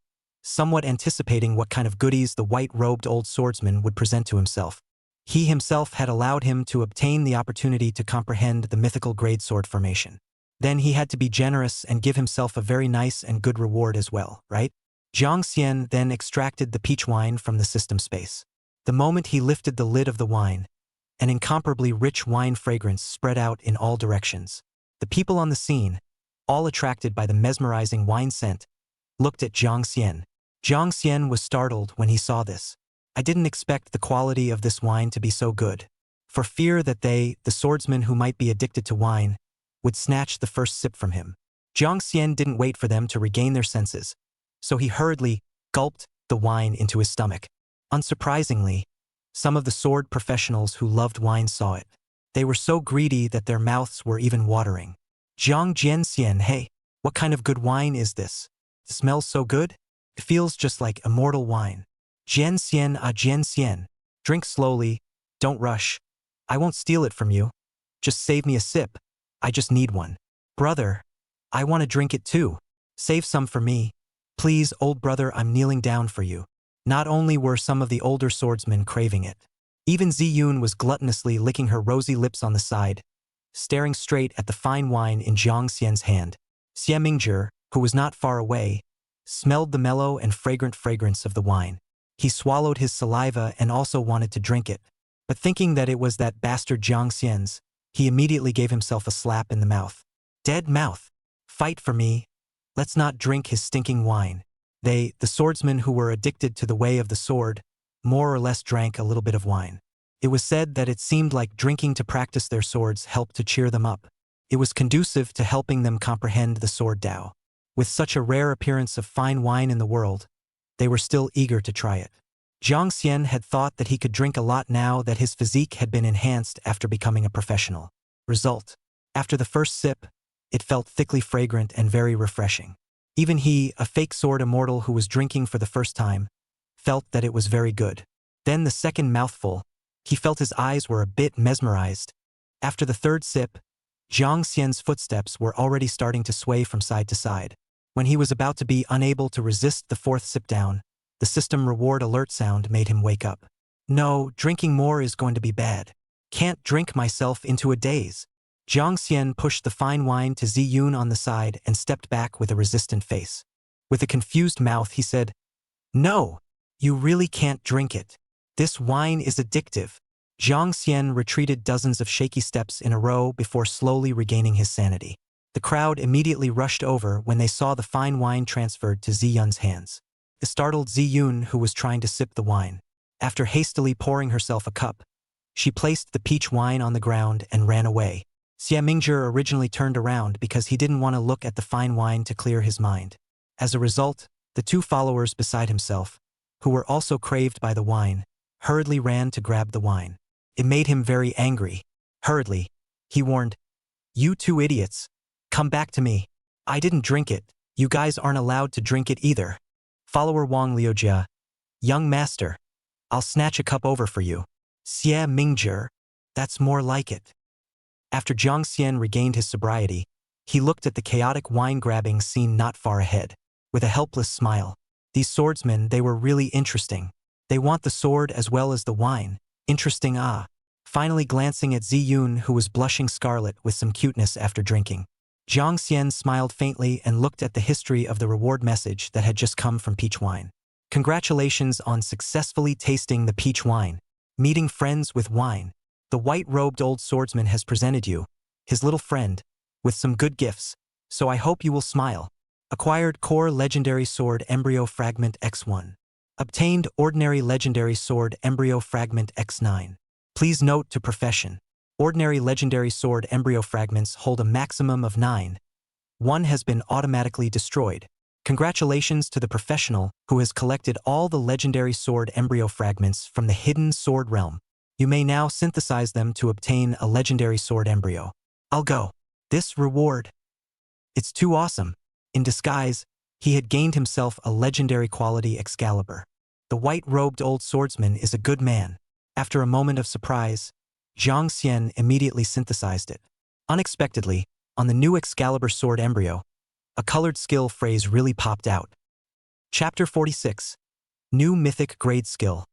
somewhat anticipating what kind of goodies the white-robed old swordsman would present to himself. He himself had allowed him to obtain the opportunity to comprehend the mythical grade sword formation. Then he had to be generous and give himself a very nice and good reward as well, right? Jiang Xian then extracted the peach wine from the system space. The moment he lifted the lid of the wine, an incomparably rich wine fragrance spread out in all directions. The people on the scene, all attracted by the mesmerizing wine scent, looked at Jiang Xian. Jiang Xian was startled when he saw this. I didn't expect the quality of this wine to be so good, for fear that they, the swordsmen who might be addicted to wine, would snatch the first sip from him. Jiang Xian didn't wait for them to regain their senses, so he hurriedly gulped the wine into his stomach. Unsurprisingly, some of the sword professionals who loved wine saw it. They were so greedy that their mouths were even watering. Jiang Jianxian, hey, what kind of good wine is this? It smells so good? It feels just like immortal wine. Jian Xian. Drink slowly, don't rush. I won't steal it from you. Just save me a sip. I just need one. Brother, I want to drink it too. Save some for me. Please, old brother, I'm kneeling down for you. Not only were some of the older swordsmen craving it. Even Ziyun was gluttonously licking her rosy lips on the side, staring straight at the fine wine in Jiang Xian's hand. Xie Mingzhi, who was not far away, smelled the mellow and fragrant fragrance of the wine. He swallowed his saliva and also wanted to drink it, but thinking that it was that bastard Jiang Xian's, he immediately gave himself a slap in the mouth. Dead mouth. Fight for me. Let's not drink his stinking wine. They, the swordsmen who were addicted to the way of the sword, more or less drank a little bit of wine. It was said that it seemed like drinking to practice their swords helped to cheer them up. It was conducive to helping them comprehend the sword Tao. With such a rare appearance of fine wine in the world, they were still eager to try it. Jiang Xian had thought that he could drink a lot now that his physique had been enhanced after becoming a professional. Result: after the first sip, it felt thickly fragrant and very refreshing. Even he, a fake sword immortal who was drinking for the first time, felt that it was very good. Then the second mouthful, he felt his eyes were a bit mesmerized. After the third sip, Jiang Xian's footsteps were already starting to sway from side to side. When he was about to be unable to resist the fourth sip down, the system reward alert sound made him wake up. No, drinking more is going to be bad. Can't drink myself into a daze. Jiang Xian pushed the fine wine to Ziyun on the side and stepped back with a resistant face. With a confused mouth, he said, "No, you really can't drink it. This wine is addictive." Jiang Xian retreated dozens of shaky steps in a row before slowly regaining his sanity. The crowd immediately rushed over when they saw the fine wine transferred to Ziyun's hands. The startled Ziyun, who was trying to sip the wine, after hastily pouring herself a cup, she placed the peach wine on the ground and ran away. Xie Mingzhi originally turned around because he didn't want to look at the fine wine to clear his mind. As a result, the two followers beside himself, who were also craved by the wine, hurriedly ran to grab the wine. It made him very angry. Hurriedly, he warned, "You two idiots, come back to me. I didn't drink it. You guys aren't allowed to drink it either." Follower Wang Liujia, "Young master, I'll snatch a cup over for you." Xie Mingzhi, "That's more like it." After Jiang Xian regained his sobriety, he looked at the chaotic wine-grabbing scene not far ahead. With a helpless smile, these swordsmen, they were really interesting. They want the sword as well as the wine. Interesting, ah. Finally glancing at Ziyun, who was blushing scarlet with some cuteness after drinking, Jiang Xian smiled faintly and looked at the history of the reward message that had just come from peach wine. Congratulations on successfully tasting the peach wine. Meeting friends with wine. The white-robed old swordsman has presented you, his little friend, with some good gifts, so I hope you will smile. Acquired Core Legendary Sword Embryo Fragment X1. Obtained Ordinary Legendary Sword Embryo Fragment X9. Please note to profession. Ordinary Legendary Sword Embryo Fragments hold a maximum of 9. One has been automatically destroyed. Congratulations to the professional who has collected all the Legendary Sword Embryo Fragments from the Hidden Sword Realm. You may now synthesize them to obtain a Legendary Sword Embryo. I'll go. This reward. It's too awesome. In disguise, he had gained himself a legendary quality Excalibur. The white-robed old swordsman is a good man. After a moment of surprise, Jiang Xian immediately synthesized it. Unexpectedly, on the new Excalibur Sword Embryo, a colored skill phrase really popped out. Chapter 46. New Mythic Grade Skill.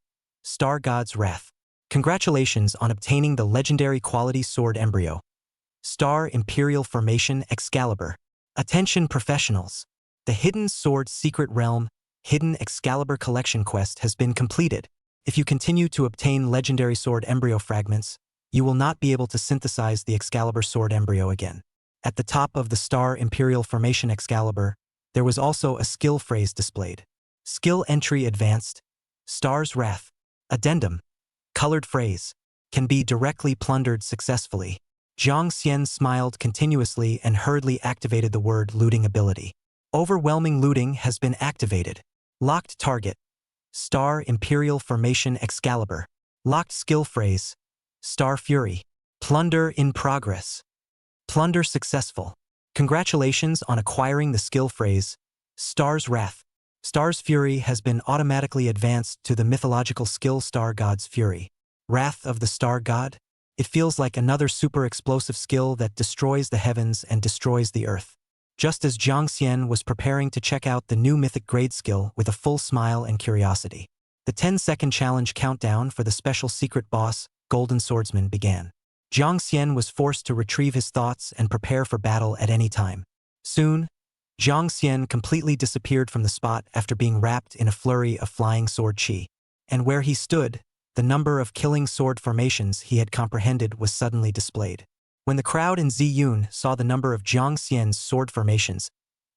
Star God's Wrath. Congratulations on obtaining the legendary quality sword embryo. Star Imperial Formation Excalibur. Attention professionals. The Hidden Sword Secret Realm Hidden Excalibur Collection quest has been completed. If you continue to obtain legendary sword embryo fragments, you will not be able to synthesize the Excalibur sword embryo again. At the top of the Star Imperial Formation Excalibur, there was also a skill phrase displayed. Skill Entry Advanced. Star's Wrath. Addendum. Colored phrase. Can be directly plundered successfully. Jiang Xian smiled continuously and hurriedly activated the word looting ability. Overwhelming looting has been activated. Locked target. Star Imperial Formation Excalibur. Locked skill phrase. Star Fury. Plunder in progress. Plunder successful. Congratulations on acquiring the skill phrase, Star's Wrath. Star's Fury has been automatically advanced to the mythological skill Star God's Fury. Wrath of the Star God? It feels like another super explosive skill that destroys the heavens and destroys the earth. Just as Jiang Xian was preparing to check out the new mythic grade skill with a full smile and curiosity, the 10-second challenge countdown for the special secret boss, Golden Swordsman, began. Jiang Xian was forced to retrieve his thoughts and prepare for battle at any time. Soon, Jiang Xian completely disappeared from the spot after being wrapped in a flurry of flying sword chi. And where he stood, the number of killing sword formations he had comprehended was suddenly displayed. When the crowd in Ziyun saw the number of Jiang Xian's sword formations,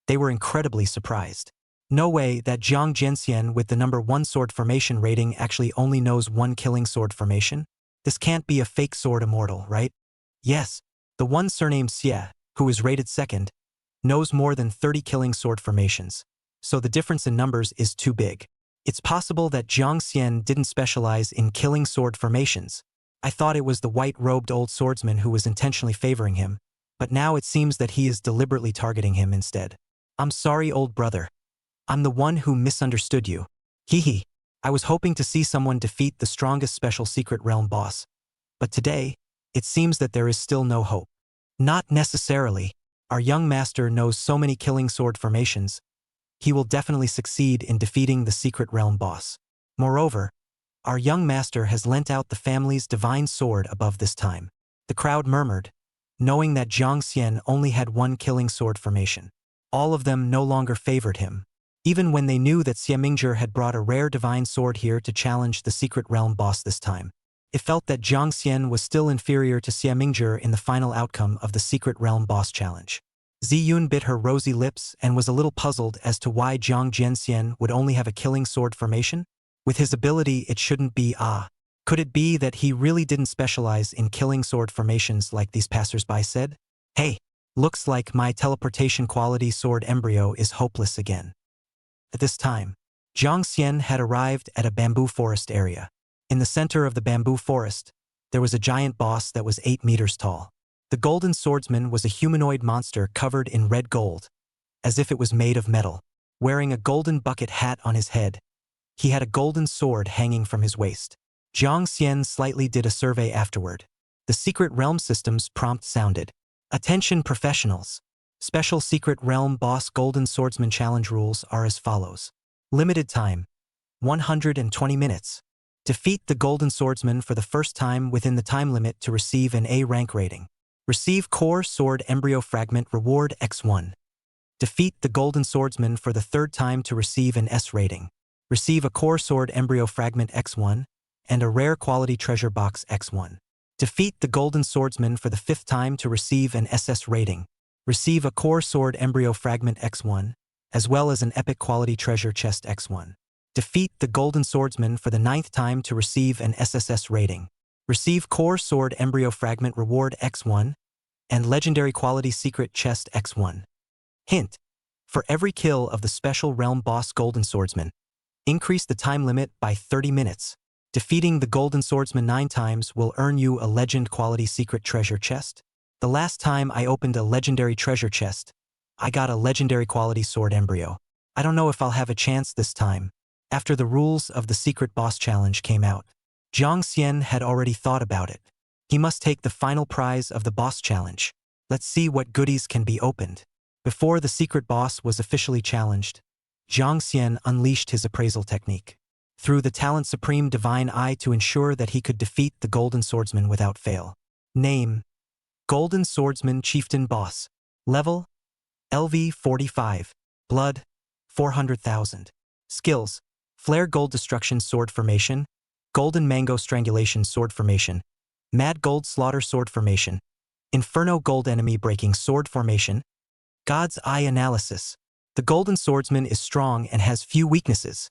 they were incredibly surprised. No way that Jiang Jianxian with the number 1 sword formation rating actually only knows 1 killing sword formation? This can't be a fake sword immortal, right? Yes, the one surnamed Xie, who is rated 2nd, knows more than 30 killing sword formations, so the difference in numbers is too big. It's possible that Jiang Xian didn't specialize in killing sword formations. I thought it was the white-robed old swordsman who was intentionally favoring him, but now it seems that he is deliberately targeting him instead. I'm sorry, old brother. I'm the one who misunderstood you. Hee. I was hoping to see someone defeat the strongest special secret realm boss. But today, it seems that there is still no hope. Not necessarily. Our young master knows so many killing sword formations. He will definitely succeed in defeating the secret realm boss. Moreover, our young master has lent out the family's divine sword above this time. The crowd murmured, knowing that Jiang Xian only had 1 killing sword formation. All of them no longer favored him. Even when they knew that Xie Mingzhi had brought a rare divine sword here to challenge the secret realm boss this time, it felt that Jiang Xian was still inferior to Xie Mingzhi in the final outcome of the secret realm boss challenge. Ziyun bit her rosy lips and was a little puzzled as to why Jiang Jianxian would only have a killing sword formation. With his ability, it shouldn't be. Could it be that he really didn't specialize in killing sword formations like these passersby said? Hey, looks like my teleportation quality sword embryo is hopeless again. At this time, Jiang Xian had arrived at a bamboo forest area. In the center of the bamboo forest, there was a giant boss that was 8 meters tall. The golden swordsman was a humanoid monster covered in red gold, as if it was made of metal. Wearing a golden bucket hat on his head, he had a golden sword hanging from his waist. Jiang Xian slightly did a survey afterward. The secret realm system's prompt sounded. Attention professionals. Special secret realm boss golden swordsman challenge rules are as follows. Limited time. 120 minutes. Defeat the golden swordsman for the first time within the time limit to receive an A rank rating. Receive core sword embryo fragment reward X1. Defeat the golden swordsman for the 3rd time to receive an S rating. Receive a core sword embryo fragment X1 and a rare quality treasure box X1. Defeat the golden swordsman for the 5th time to receive an SS rating. Receive a core sword embryo fragment X1, as well as an epic quality treasure chest X1. Defeat the golden swordsman for the 9th time to receive an SSS rating. Receive core sword embryo fragment reward X1 and legendary quality secret chest X1. Hint: for every kill of the special realm boss golden swordsman, increase the time limit by 30 minutes. Defeating the golden swordsman 9 times will earn you a legend quality secret treasure chest. The last time I opened a legendary treasure chest, I got a legendary quality sword embryo. I don't know if I'll have a chance this time. After the rules of the secret boss challenge came out, Jiang Xian had already thought about it. He must take the final prize of the boss challenge. Let's see what goodies can be opened. Before the secret boss was officially challenged, Jiang Xian unleashed his appraisal technique. Through the Talent Supreme Divine Eye to ensure that he could defeat the Golden Swordsman without fail. Name: Golden Swordsman Chieftain Boss. Level: LV 45. Blood: 400,000. Skills: Flare Gold Destruction Sword Formation, Golden Mango Strangulation Sword Formation, Mad Gold Slaughter Sword Formation, Inferno Gold Enemy Breaking Sword Formation, God's Eye Analysis. The Golden Swordsman is strong and has few weaknesses.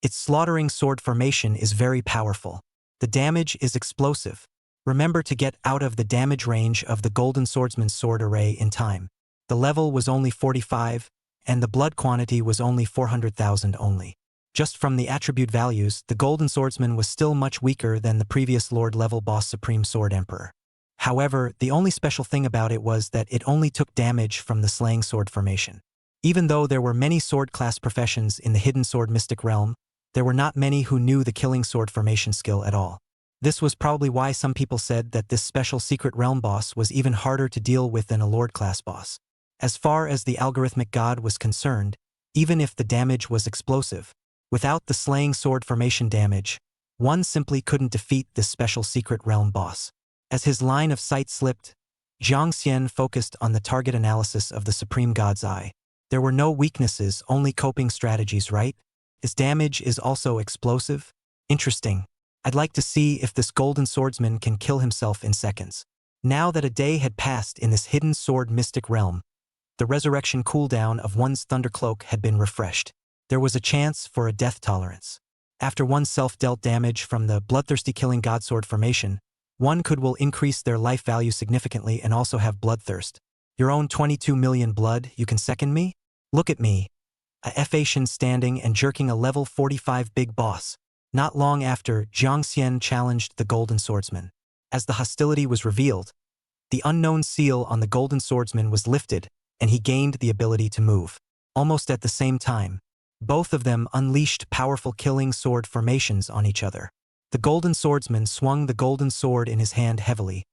Its slaughtering sword formation is very powerful. The damage is explosive. Remember to get out of the damage range of the Golden Swordsman's sword array in time. The level was only 45, and the blood quantity was only 400,000 only. Just from the attribute values, the Golden Swordsman was still much weaker than the previous Lord level boss Supreme Sword Emperor. However, the only special thing about it was that it only took damage from the slaying sword formation. Even though there were many sword class professions in the hidden sword mystic realm, there were not many who knew the killing sword formation skill at all. This was probably why some people said that this special secret realm boss was even harder to deal with than a lord class boss. As far as the algorithmic god was concerned, even if the damage was explosive, without the slaying sword formation damage, one simply couldn't defeat this special secret realm boss. As his line of sight slipped, Jiang Xian focused on the target analysis of the supreme god's eye. There were no weaknesses, only coping strategies, right? His damage is also explosive? Interesting. I'd like to see if this golden swordsman can kill himself in seconds. Now that a day had passed in this hidden sword mystic realm, the resurrection cooldown of one's thundercloak had been refreshed. There was a chance for a death tolerance. After one self-dealt damage from the bloodthirsty killing god sword formation, one will increase their life value significantly and also have bloodthirst. Your own 22 million blood, you can second me? Look at me. A F-Asian standing and jerking a level 45 big boss. Not long after, Jiang Xian challenged the golden swordsman. As the hostility was revealed, the unknown seal on the golden swordsman was lifted, and he gained the ability to move. Almost at the same time, both of them unleashed powerful killing sword formations on each other. The golden swordsman swung the golden sword in his hand heavily,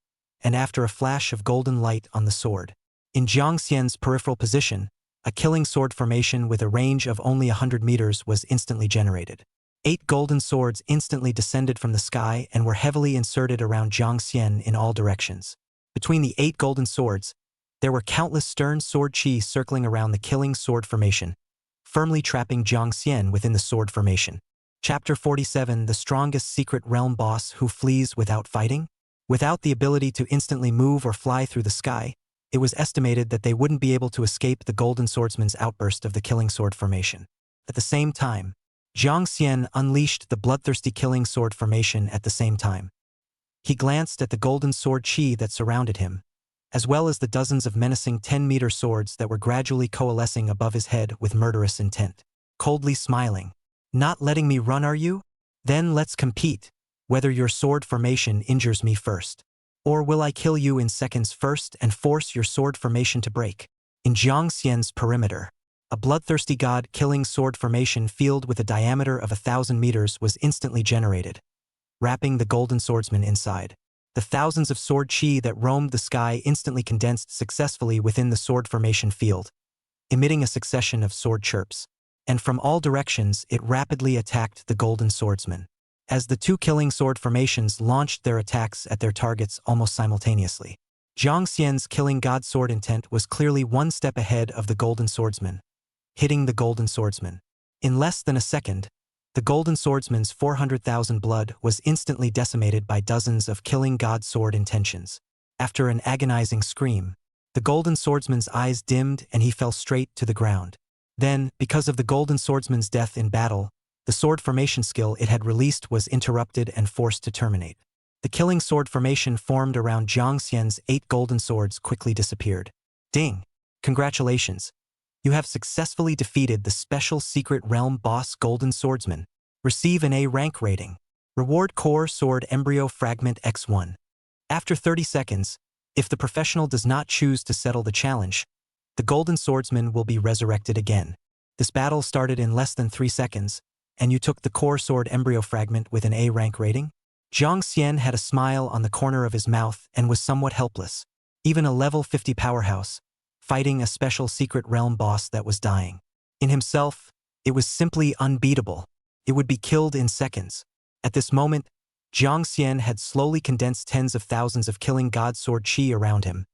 and after a flash of golden light on the sword, in Jiang Xian's peripheral position, a killing sword formation with a range of only 100 meters was instantly generated. 8 golden swords instantly descended from the sky and were heavily inserted around Jiang Xian in all directions. Between the 8 golden swords, there were countless stern sword chi circling around the killing sword formation, firmly trapping Jiang Xian within the sword formation. Chapter 47: The strongest secret realm boss who flees without fighting? Without the ability to instantly move or fly through the sky, it was estimated that they wouldn't be able to escape the golden swordsman's outburst of the killing sword formation. At the same time, Jiang Xian unleashed the bloodthirsty killing sword formation at the same time. He glanced at the golden sword chi that surrounded him, as well as the dozens of menacing 10-meter swords that were gradually coalescing above his head with murderous intent. Coldly smiling. Not letting me run, are you? Then let's compete, whether your sword formation injures me first. Or will I kill you in seconds first and force your sword formation to break? In Jiang Xian's perimeter, a bloodthirsty god-killing sword formation field with a diameter of 1,000 meters was instantly generated, wrapping the golden swordsman inside. The thousands of sword chi that roamed the sky instantly condensed successfully within the sword formation field, emitting a succession of sword chirps. And from all directions it rapidly attacked the golden swordsman. As the 2 killing sword formations launched their attacks at their targets almost simultaneously, Jiang Xian's killing god sword intent was clearly one step ahead of the golden swordsman, hitting the golden swordsman. In less than a second, the golden swordsman's 400,000 blood was instantly decimated by dozens of killing god sword intentions. After an agonizing scream, the golden swordsman's eyes dimmed and he fell straight to the ground. Then, because of the golden swordsman's death in battle, the sword formation skill it had released was interrupted and forced to terminate. The killing sword formation formed around Jiang Xian's 8 golden swords quickly disappeared. Ding! Congratulations! You have successfully defeated the special secret realm boss golden swordsman. Receive an A rank rating. Reward Core Sword Embryo Fragment X1. After 30 seconds, if the professional does not choose to settle the challenge, the golden swordsman will be resurrected again. This battle started in less than 3 seconds, and you took the core sword embryo fragment with an A rank rating? Jiang Xian had a smile on the corner of his mouth and was somewhat helpless. Even a level 50 powerhouse, fighting a special secret realm boss that was dying. In himself, it was simply unbeatable. It would be killed in seconds. At this moment, Jiang Xian had slowly condensed tens of thousands of killing god sword chi around him,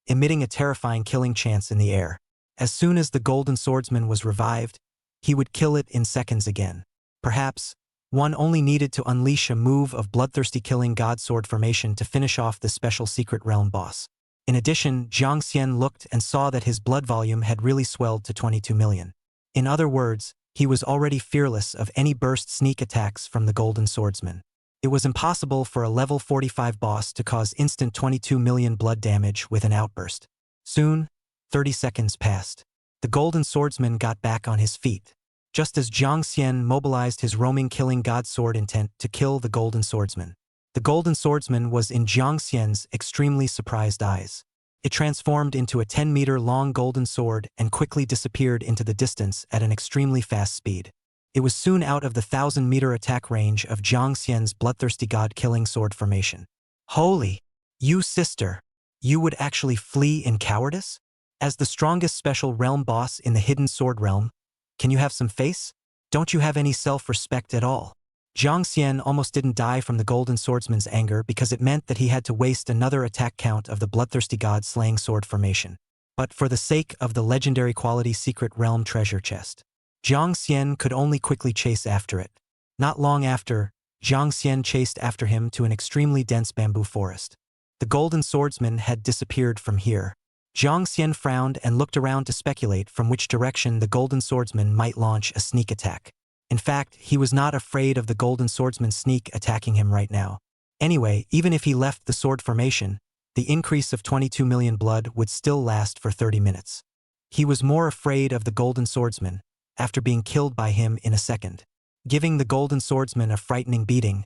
emitting a terrifying killing chance in the air. As soon as the golden swordsman was revived, he would kill it in seconds again. Perhaps, one only needed to unleash a move of bloodthirsty killing god sword formation to finish off the special secret realm boss. In addition, Jiang Xian looked and saw that his blood volume had really swelled to 22 million. In other words, he was already fearless of any burst sneak attacks from the golden swordsman. It was impossible for a level 45 boss to cause instant 22 million blood damage with an outburst. Soon, 30 seconds passed. The golden swordsman got back on his feet, just as Jiang Xian mobilized his roaming killing god sword intent to kill the golden swordsman. The golden swordsman was in Jiang Xian's extremely surprised eyes. It transformed into a 10-meter-long golden sword and quickly disappeared into the distance at an extremely fast speed. It was soon out of the 1,000-meter attack range of Jiang Xian's bloodthirsty god-killing sword formation. Holy! You sister! You would actually flee in cowardice? As the strongest special realm boss in the hidden sword realm, can you have some face? Don't you have any self-respect at all? Jiang Xian almost didn't die from the golden swordsman's anger because it meant that he had to waste another attack count of the bloodthirsty god-slaying sword formation. But for the sake of the legendary quality secret realm treasure chest, Jiang Xian could only quickly chase after it. Not long after, Jiang Xian chased after him to an extremely dense bamboo forest. The golden swordsman had disappeared from here. Jiang Xian frowned and looked around to speculate from which direction the golden swordsman might launch a sneak attack. In fact, he was not afraid of the golden swordsman's sneak attacking him right now. Anyway, even if he left the sword formation, the increase of 22 million blood would still last for 30 minutes. He was more afraid of the golden swordsman, after being killed by him in a second. Giving the golden swordsman a frightening beating,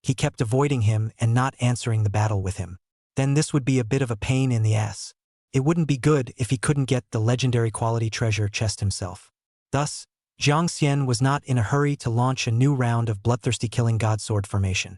he kept avoiding him and not answering the battle with him. Then this would be a bit of a pain in the ass. It wouldn't be good if he couldn't get the legendary quality treasure chest himself. Thus, Jiang Xian was not in a hurry to launch a new round of bloodthirsty killing god sword formation.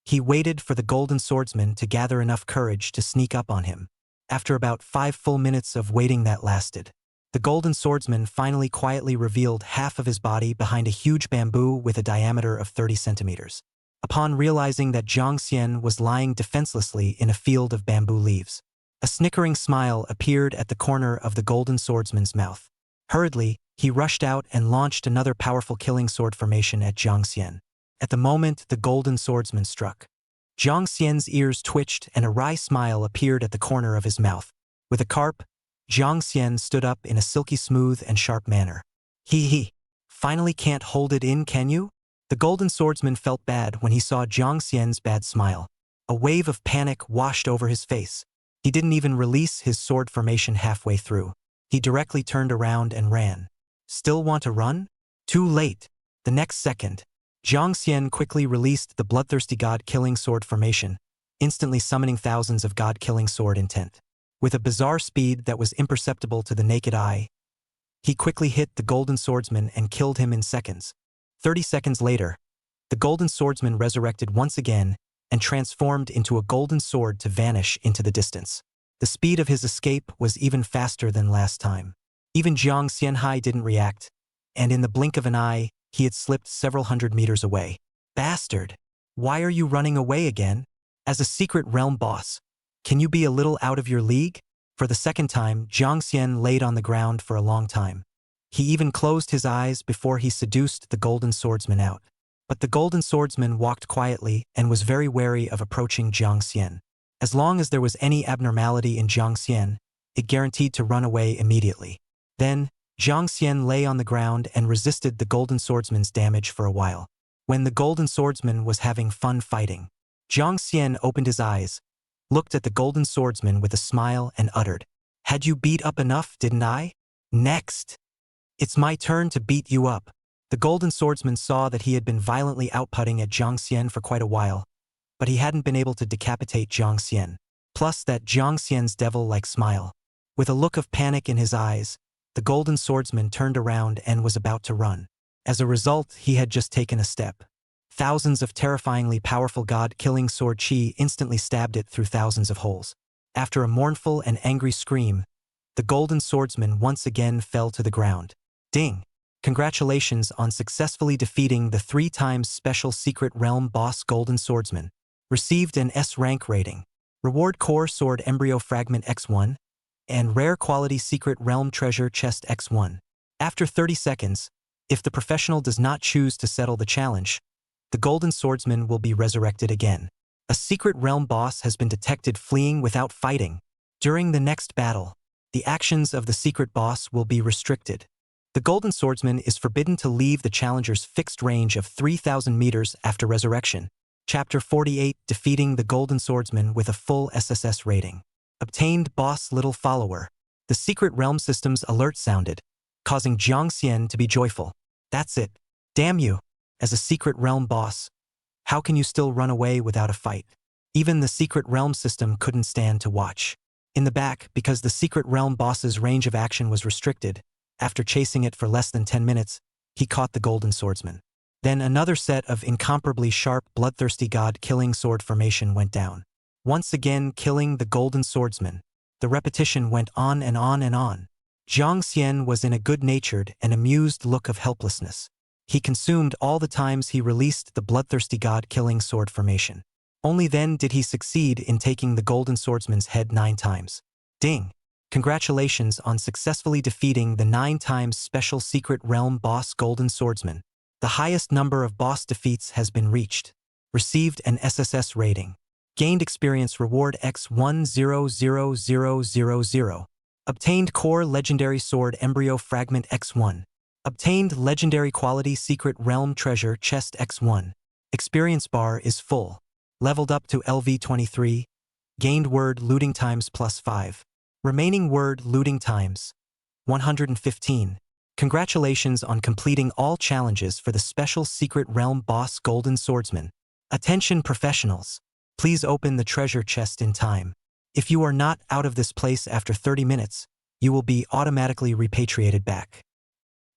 He waited for the golden swordsman to gather enough courage to sneak up on him. After about 5 full minutes of waiting that lasted, the golden swordsman finally quietly revealed half of his body behind a huge bamboo with a diameter of 30 centimeters. Upon realizing that Jiang Xian was lying defenselessly in a field of bamboo leaves, a snickering smile appeared at the corner of the golden swordsman's mouth. Hurriedly, he rushed out and launched another powerful killing sword formation at Jiang Xian. At the moment the golden swordsman struck, Jiang Xian's ears twitched and a wry smile appeared at the corner of his mouth. With a carp, Jiang Xian stood up in a silky smooth and sharp manner. He. Finally can't hold it in, can you? The golden swordsman felt bad when he saw Jiang Xian's bad smile. A wave of panic washed over his face. He didn't even release his sword formation halfway through. He directly turned around and ran. Still want to run? Too late. The next second, Jiang Xian quickly released the bloodthirsty god-killing sword formation, instantly summoning thousands of god-killing sword intent. With a bizarre speed that was imperceptible to the naked eye, he quickly hit the golden swordsman and killed him in seconds. 30 seconds later, the golden swordsman resurrected once again and transformed into a golden sword to vanish into the distance. The speed of his escape was even faster than last time. Even Jiang Xianhai didn't react, and in the blink of an eye, he had slipped several hundred meters away. Bastard! Why are you running away again? As a secret realm boss, can you be a little out of your league? For the second time, Jiang Xian laid on the ground for a long time. He even closed his eyes before he seduced the golden swordsman out. But the golden swordsman walked quietly and was very wary of approaching Jiang Xian. As long as there was any abnormality in Jiang Xian, it guaranteed to run away immediately. Then, Jiang Xian lay on the ground and resisted the golden swordsman's damage for a while. When the golden swordsman was having fun fighting, Jiang Xian opened his eyes, looked at the golden swordsman with a smile and uttered, "Had you beat up enough, didn't I? Next! It's my turn to beat you up." The golden swordsman saw that he had been violently outputting at Jiang Xian for quite a while, but he hadn't been able to decapitate Jiang Xian. Plus that Jiang Xian's devil-like smile. With a look of panic in his eyes, the golden swordsman turned around and was about to run. As a result, he had just taken a step. Thousands of terrifyingly powerful god-killing sword chi instantly stabbed it through thousands of holes. After a mournful and angry scream, the golden swordsman once again fell to the ground. Ding! Congratulations on successfully defeating the 3 times special secret realm boss golden swordsman. Received an S rank rating. Reward core sword embryo fragment X1 and rare quality secret realm treasure chest X1. After 30 seconds, if the professional does not choose to settle the challenge, the golden swordsman will be resurrected again. A secret realm boss has been detected fleeing without fighting. During the next battle, the actions of the secret boss will be restricted. The golden swordsman is forbidden to leave the challenger's fixed range of 3,000 meters after resurrection. Chapter 48, Defeating the Golden Swordsman with a full SSS rating. Obtained boss little follower. The secret realm system's alert sounded, causing Jiang Xian to be joyful. That's it. Damn you. As a secret realm boss, how can you still run away without a fight? Even the secret realm system couldn't stand to watch. In the back, because the Secret Realm boss's range of action was restricted, after chasing it for less than 10 minutes, he caught the Golden Swordsman. Then another set of incomparably sharp, bloodthirsty god-killing sword formation went down. Once again killing the Golden Swordsman. The repetition went on and on and on. Jiang Xian was in a good-natured and amused look of helplessness. He consumed all the times he released the bloodthirsty god-killing sword formation. Only then did he succeed in taking the Golden Swordsman's head 9 times. Ding! Congratulations on successfully defeating the 9 times special Secret Realm boss Golden Swordsman. The highest number of boss defeats has been reached. Received an SSS rating. Gained experience reward X1000000. Obtained core legendary sword embryo fragment X1. Obtained legendary quality secret realm treasure chest X1. Experience bar is full. Leveled up to LV23. Gained word looting times +5. Remaining word looting times 115. Congratulations on completing all challenges for the special secret realm boss Golden Swordsman. Attention professionals. Please open the treasure chest in time. If you are not out of this place after 30 minutes, you will be automatically repatriated back.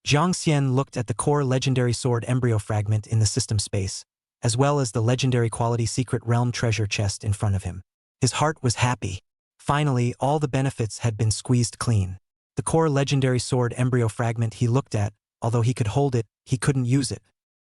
Jiang Xian looked at the core legendary sword embryo fragment in the system space, as well as the legendary quality secret realm treasure chest in front of him. His heart was happy. Finally, all the benefits had been squeezed clean. The core legendary sword embryo fragment he looked at, although he could hold it, he couldn't use it.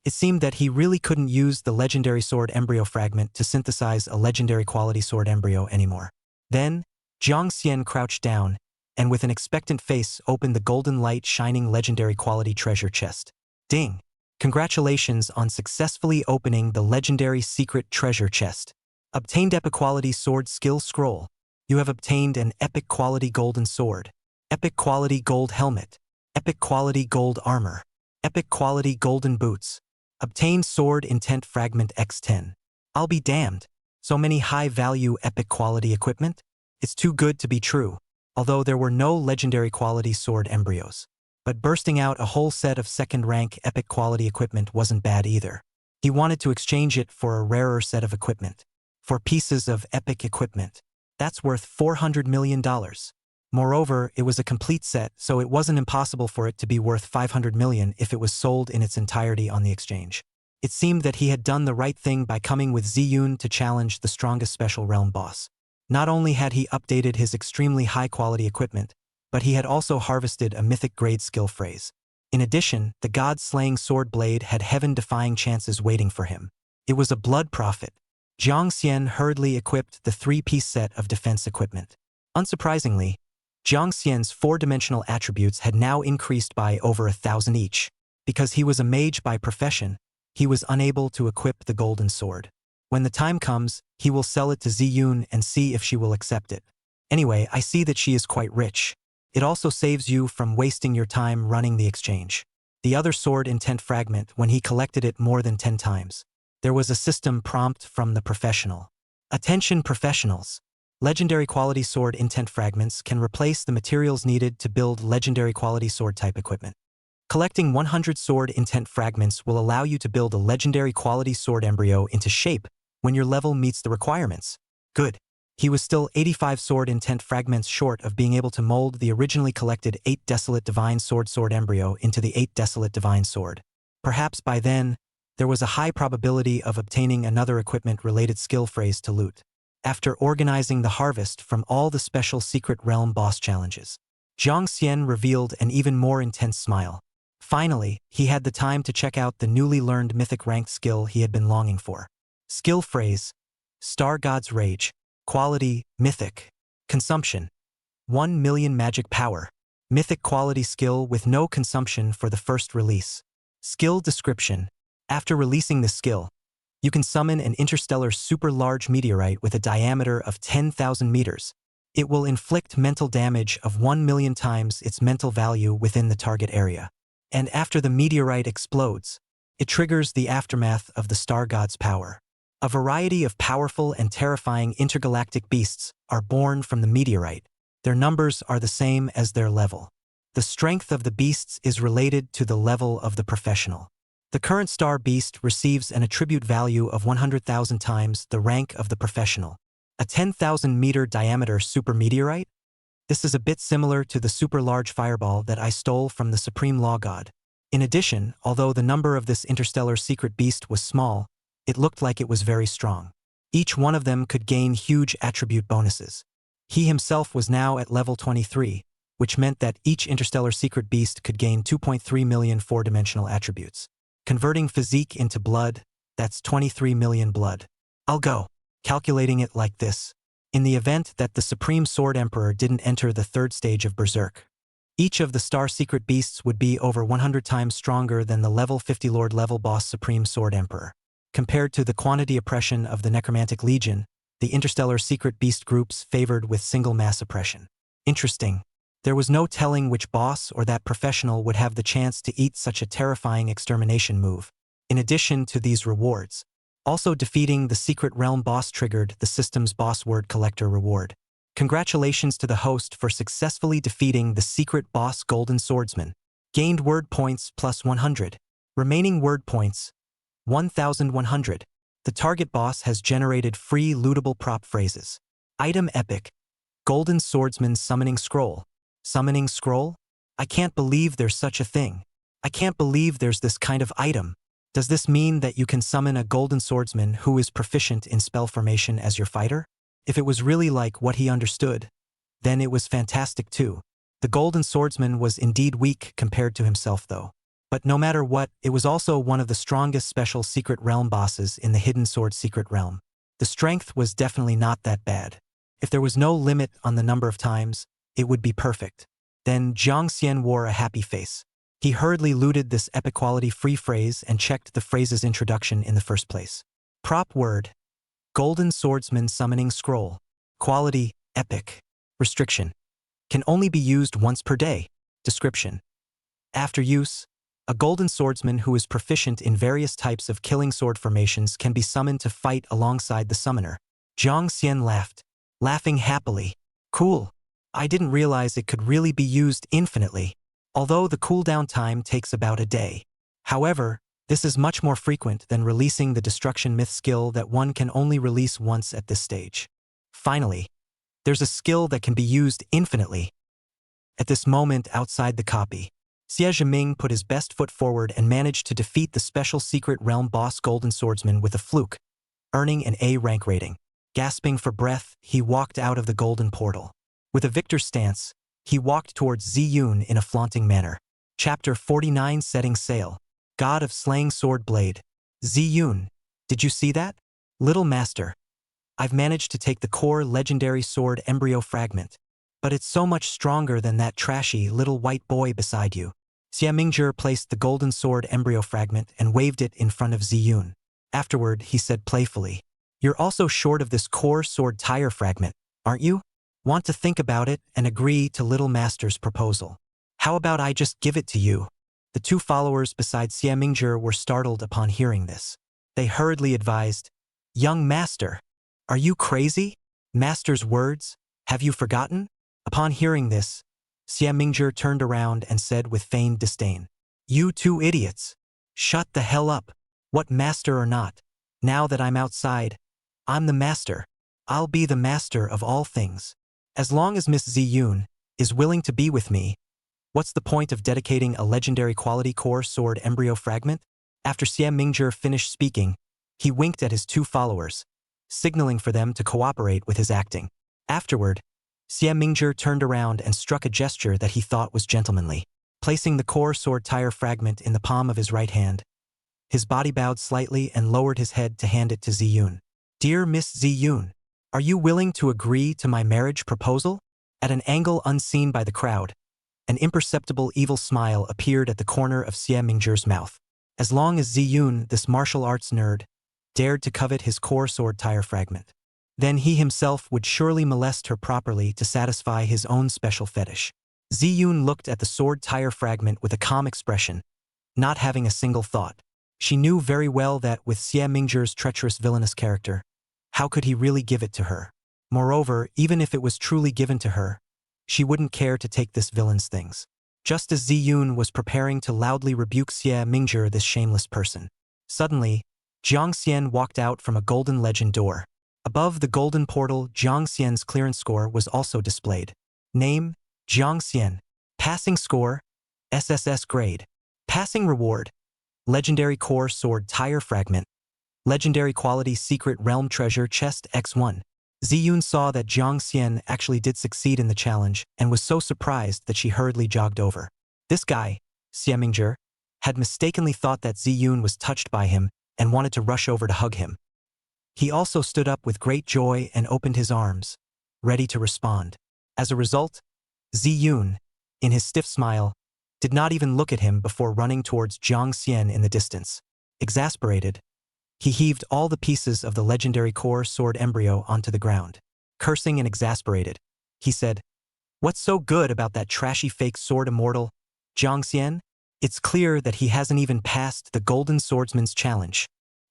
It seemed that he really couldn't use the legendary sword embryo fragment to synthesize a legendary quality sword embryo anymore. Then, Jiang Xian crouched down, and with an expectant face opened the golden light shining legendary quality treasure chest. Ding! Congratulations on successfully opening the legendary secret treasure chest. Obtained epic quality sword skill scroll. You have obtained an epic quality golden sword, epic quality gold helmet, epic quality gold armor, epic quality golden boots. Obtained sword intent fragment X10. I'll be damned. So many high-value epic quality equipment? It's too good to be true, although there were no legendary quality sword embryos. But bursting out a whole set of second-rank epic quality equipment wasn't bad either. He wanted to exchange it for a rarer set of equipment. For pieces of epic equipment. That's worth $400 million. Moreover, it was a complete set, so it wasn't impossible for it to be worth $500 million if it was sold in its entirety on the exchange. It seemed that he had done the right thing by coming with Ziyun to challenge the strongest special realm boss. Not only had he updated his extremely high-quality equipment, but he had also harvested a mythic-grade skill phrase. In addition, the god-slaying sword blade had heaven-defying chances waiting for him. It was a blood prophet. Jiang Xian hurriedly equipped the 3-piece set of defense equipment. Unsurprisingly, Jiang Xian's 4-dimensional attributes had now increased by over 1,000 each. Because he was a mage by profession, he was unable to equip the golden sword. When the time comes, he will sell it to Ziyun and see if she will accept it. Anyway, I see that she is quite rich. It also saves you from wasting your time running the exchange. The other sword intent fragment when he collected it more than 10 times. There was a system prompt from the professional. Attention professionals. Legendary quality sword intent fragments can replace the materials needed to build legendary quality sword type equipment. Collecting 100 sword intent fragments will allow you to build a legendary quality sword embryo into shape when your level meets the requirements. Good. He was still 85 sword intent fragments short of being able to mold the originally collected 8 desolate divine sword embryo into the 8 desolate divine sword. Perhaps by then, there was a high probability of obtaining another equipment-related skill phrase to loot. After organizing the harvest from all the special secret realm boss challenges, Jiang Xian revealed an even more intense smile. Finally, he had the time to check out the newly learned mythic ranked skill he had been longing for. Skill phrase: Star God's Rage. Quality: Mythic. Consumption: 1 million magic power. Mythic quality skill with no consumption for the first release. Skill description: After releasing this skill, you can summon an interstellar super-large meteorite with a diameter of 10,000 meters. It will inflict mental damage of 1 million times its mental value within the target area. And after the meteorite explodes, it triggers the aftermath of the star god's power. A variety of powerful and terrifying intergalactic beasts are born from the meteorite. Their numbers are the same as their level. The strength of the beasts is related to the level of the professional. The current star beast receives an attribute value of 100,000 times the rank of the professional. A 10,000-meter diameter supermeteorite? This is a bit similar to the super-large fireball that I stole from the Supreme Law God. In addition, although the number of this interstellar secret beast was small, it looked like it was very strong. Each one of them could gain huge attribute bonuses. He himself was now at level 23, which meant that each interstellar secret beast could gain 2.3 million four-dimensional attributes. Converting physique into blood, that's 23 million blood. I'll go. Calculating it like this. In the event that the Supreme Sword Emperor didn't enter the third stage of Berserk, each of the star secret beasts would be over 100 times stronger than the level 50 Lord level boss Supreme Sword Emperor. Compared to the quantity oppression of the Necromantic Legion, the interstellar secret beast groups favored with single mass oppression. Interesting. There was no telling which boss or that professional would have the chance to eat such a terrifying extermination move. In addition to these rewards, also defeating the Secret Realm boss triggered the system's boss word collector reward. Congratulations to the host for successfully defeating the secret boss Golden Swordsman. Gained word points plus 100. Remaining word points, 1,100. The target boss has generated free lootable prop phrases. Item epic. Golden Swordsman Summoning Scroll. Summoning Scroll? I can't believe there's such a thing. I can't believe there's this kind of item. Does this mean that you can summon a Golden Swordsman who is proficient in spell formation as your fighter? If it was really like what he understood, then it was fantastic too. The Golden Swordsman was indeed weak compared to himself though. But no matter what, it was also one of the strongest special Secret Realm bosses in the Hidden Sword Secret Realm. The strength was definitely not that bad. If there was no limit on the number of times, it would be perfect. Then Jiang Xian wore a happy face. He hurriedly looted this epic quality free phrase and checked the phrase's introduction in the first place. Prop word. Golden Swordsman Summoning Scroll. Quality, epic. Restriction. Can only be used once per day. Description. After use, a Golden Swordsman who is proficient in various types of killing sword formations can be summoned to fight alongside the summoner. Jiang Xian laughed, laughing happily. Cool. I didn't realize it could really be used infinitely. Although the cooldown time takes about a day. However, this is much more frequent than releasing the Destruction Myth skill that one can only release once at this stage. Finally, there's a skill that can be used infinitely. At this moment outside the copy, Xie Zhiming put his best foot forward and managed to defeat the special Secret Realm boss Golden Swordsman with a fluke, earning an A rank rating. Gasping for breath, he walked out of the golden portal. With a victor's stance, he walked towards Ziyun in a flaunting manner. Chapter 49 Setting Sail. God of Slaying Sword Blade. Ziyun, did you see that? Little Master. I've managed to take the core legendary sword embryo fragment, but it's so much stronger than that trashy little white boy beside you. Xie Mingzhi placed the golden sword embryo fragment and waved it in front of Ziyun. Afterward, he said playfully, "You're also short of this core sword tire fragment, aren't you? Want to think about it and agree to Little Master's proposal. How about I just give it to you?" The two followers beside Xie Mingzhi were startled upon hearing this. They hurriedly advised, "Young Master, are you crazy? Master's words? Have you forgotten?" Upon hearing this, Xie Mingzhi turned around and said with feigned disdain, "You two idiots. Shut the hell up. What master or not? Now that I'm outside, I'm the master. I'll be the master of all things. As long as Miss Ziyun is willing to be with me, what's the point of dedicating a legendary quality core sword embryo fragment?" After Xie Mingzhi finished speaking, he winked at his two followers, signaling for them to cooperate with his acting. Afterward, Xie Mingzhi turned around and struck a gesture that he thought was gentlemanly. Placing the core sword tire fragment in the palm of his right hand, his body bowed slightly and lowered his head to hand it to Ziyun. "Dear Miss Ziyun, are you willing to agree to my marriage proposal?" At an angle unseen by the crowd, an imperceptible evil smile appeared at the corner of Xie Mingzhi's mouth. As long as Ziyun, this martial arts nerd, dared to covet his core sword tire fragment, then he himself would surely molest her properly to satisfy his own special fetish. Ziyun looked at the sword tire fragment with a calm expression, not having a single thought. She knew very well that with Xie Mingzhi's treacherous villainous character, how could he really give it to her? Moreover, even if it was truly given to her, she wouldn't care to take this villain's things. Just as Ziyun was preparing to loudly rebuke Xie Mingzhi, this shameless person, suddenly, Jiang Xian walked out from a golden legend door. Above the golden portal, Jiang Xian's clearance score was also displayed. Name, Jiang Xian. Passing score, SSS grade. Passing reward, Legendary Core Sword Tire Fragment. Legendary Quality Secret Realm Treasure Chest X1. Ziyun saw that Jiang Xian actually did succeed in the challenge and was so surprised that she hurriedly jogged over. This guy, Xie Mingzhi, had mistakenly thought that Ziyun was touched by him and wanted to rush over to hug him. He also stood up with great joy and opened his arms, ready to respond. As a result, Ziyun, in his stiff smile, did not even look at him before running towards Jiang Xian in the distance. Exasperated, he heaved all the pieces of the legendary core sword embryo onto the ground. Cursing and exasperated, he said, "What's so good about that trashy fake sword immortal, Jiang Xian? It's clear that he hasn't even passed the Golden Swordsman's challenge."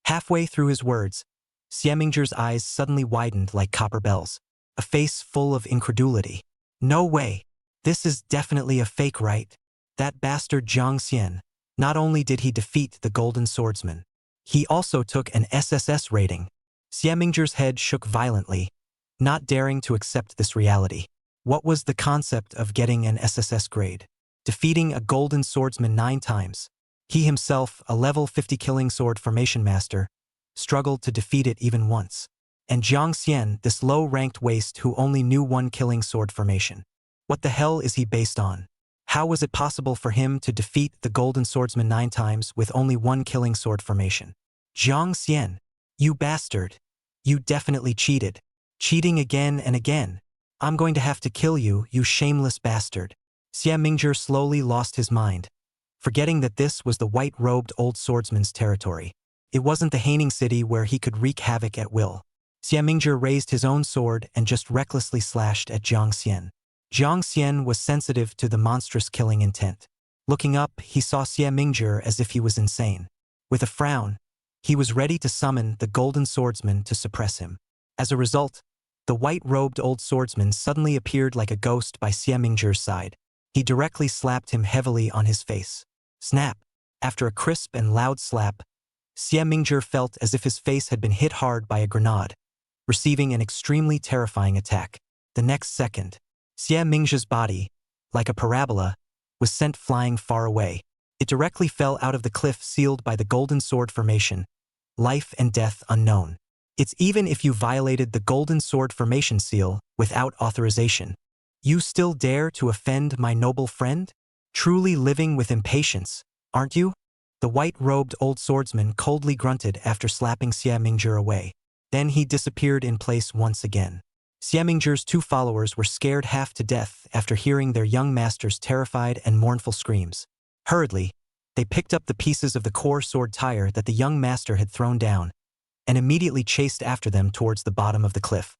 Halfway through his words, Xie Mingzhi's eyes suddenly widened like copper bells, a face full of incredulity. "No way. This is definitely a fake, right? That bastard Jiang Xian, not only did he defeat the Golden Swordsman, he also took an SSS rating." Xie Mingzhi's head shook violently, not daring to accept this reality. What was the concept of getting an SSS grade? Defeating a Golden Swordsman 9 times. He himself, a level 50 killing sword formation master, struggled to defeat it even once. And Jiang Xian, this low-ranked waste who only knew 1 killing sword formation. What the hell is he based on? How was it possible for him to defeat the Golden Swordsman 9 times with only 1 killing sword formation? Jiang Xian, you bastard. You definitely cheated. Cheating again and again. I'm going to have to kill you, you shameless bastard. Xie Mingzhi slowly lost his mind, forgetting that this was the white-robed old swordsman's territory. It wasn't the Haining City where he could wreak havoc at will. Xie Mingzhi raised his own sword and just recklessly slashed at Jiang Xian. Jiang Xian was sensitive to the monstrous killing intent. Looking up, he saw Xie Mingzhi as if he was insane. With a frown, he was ready to summon the Golden Swordsman to suppress him. As a result, the white-robed old swordsman suddenly appeared like a ghost by Xie Mingzhi's side. He directly slapped him heavily on his face. Snap! After a crisp and loud slap, Xie Mingzhi felt as if his face had been hit hard by a grenade, receiving an extremely terrifying attack. The next second, Xie Mingzhi's body, like a parabola, was sent flying far away. It directly fell out of the cliff sealed by the Golden Sword Formation, life and death unknown. It's even if you violated the Golden Sword Formation seal without authorization. You still dare to offend my noble friend? Truly living with impatience, aren't you? The white-robed old swordsman coldly grunted after slapping Xie Mingzhi away. Then he disappeared in place once again. Xie Mingzhi's 2 followers were scared half to death after hearing their young master's terrified and mournful screams. Hurriedly, they picked up the pieces of the core sword tire that the young master had thrown down, and immediately chased after them towards the bottom of the cliff.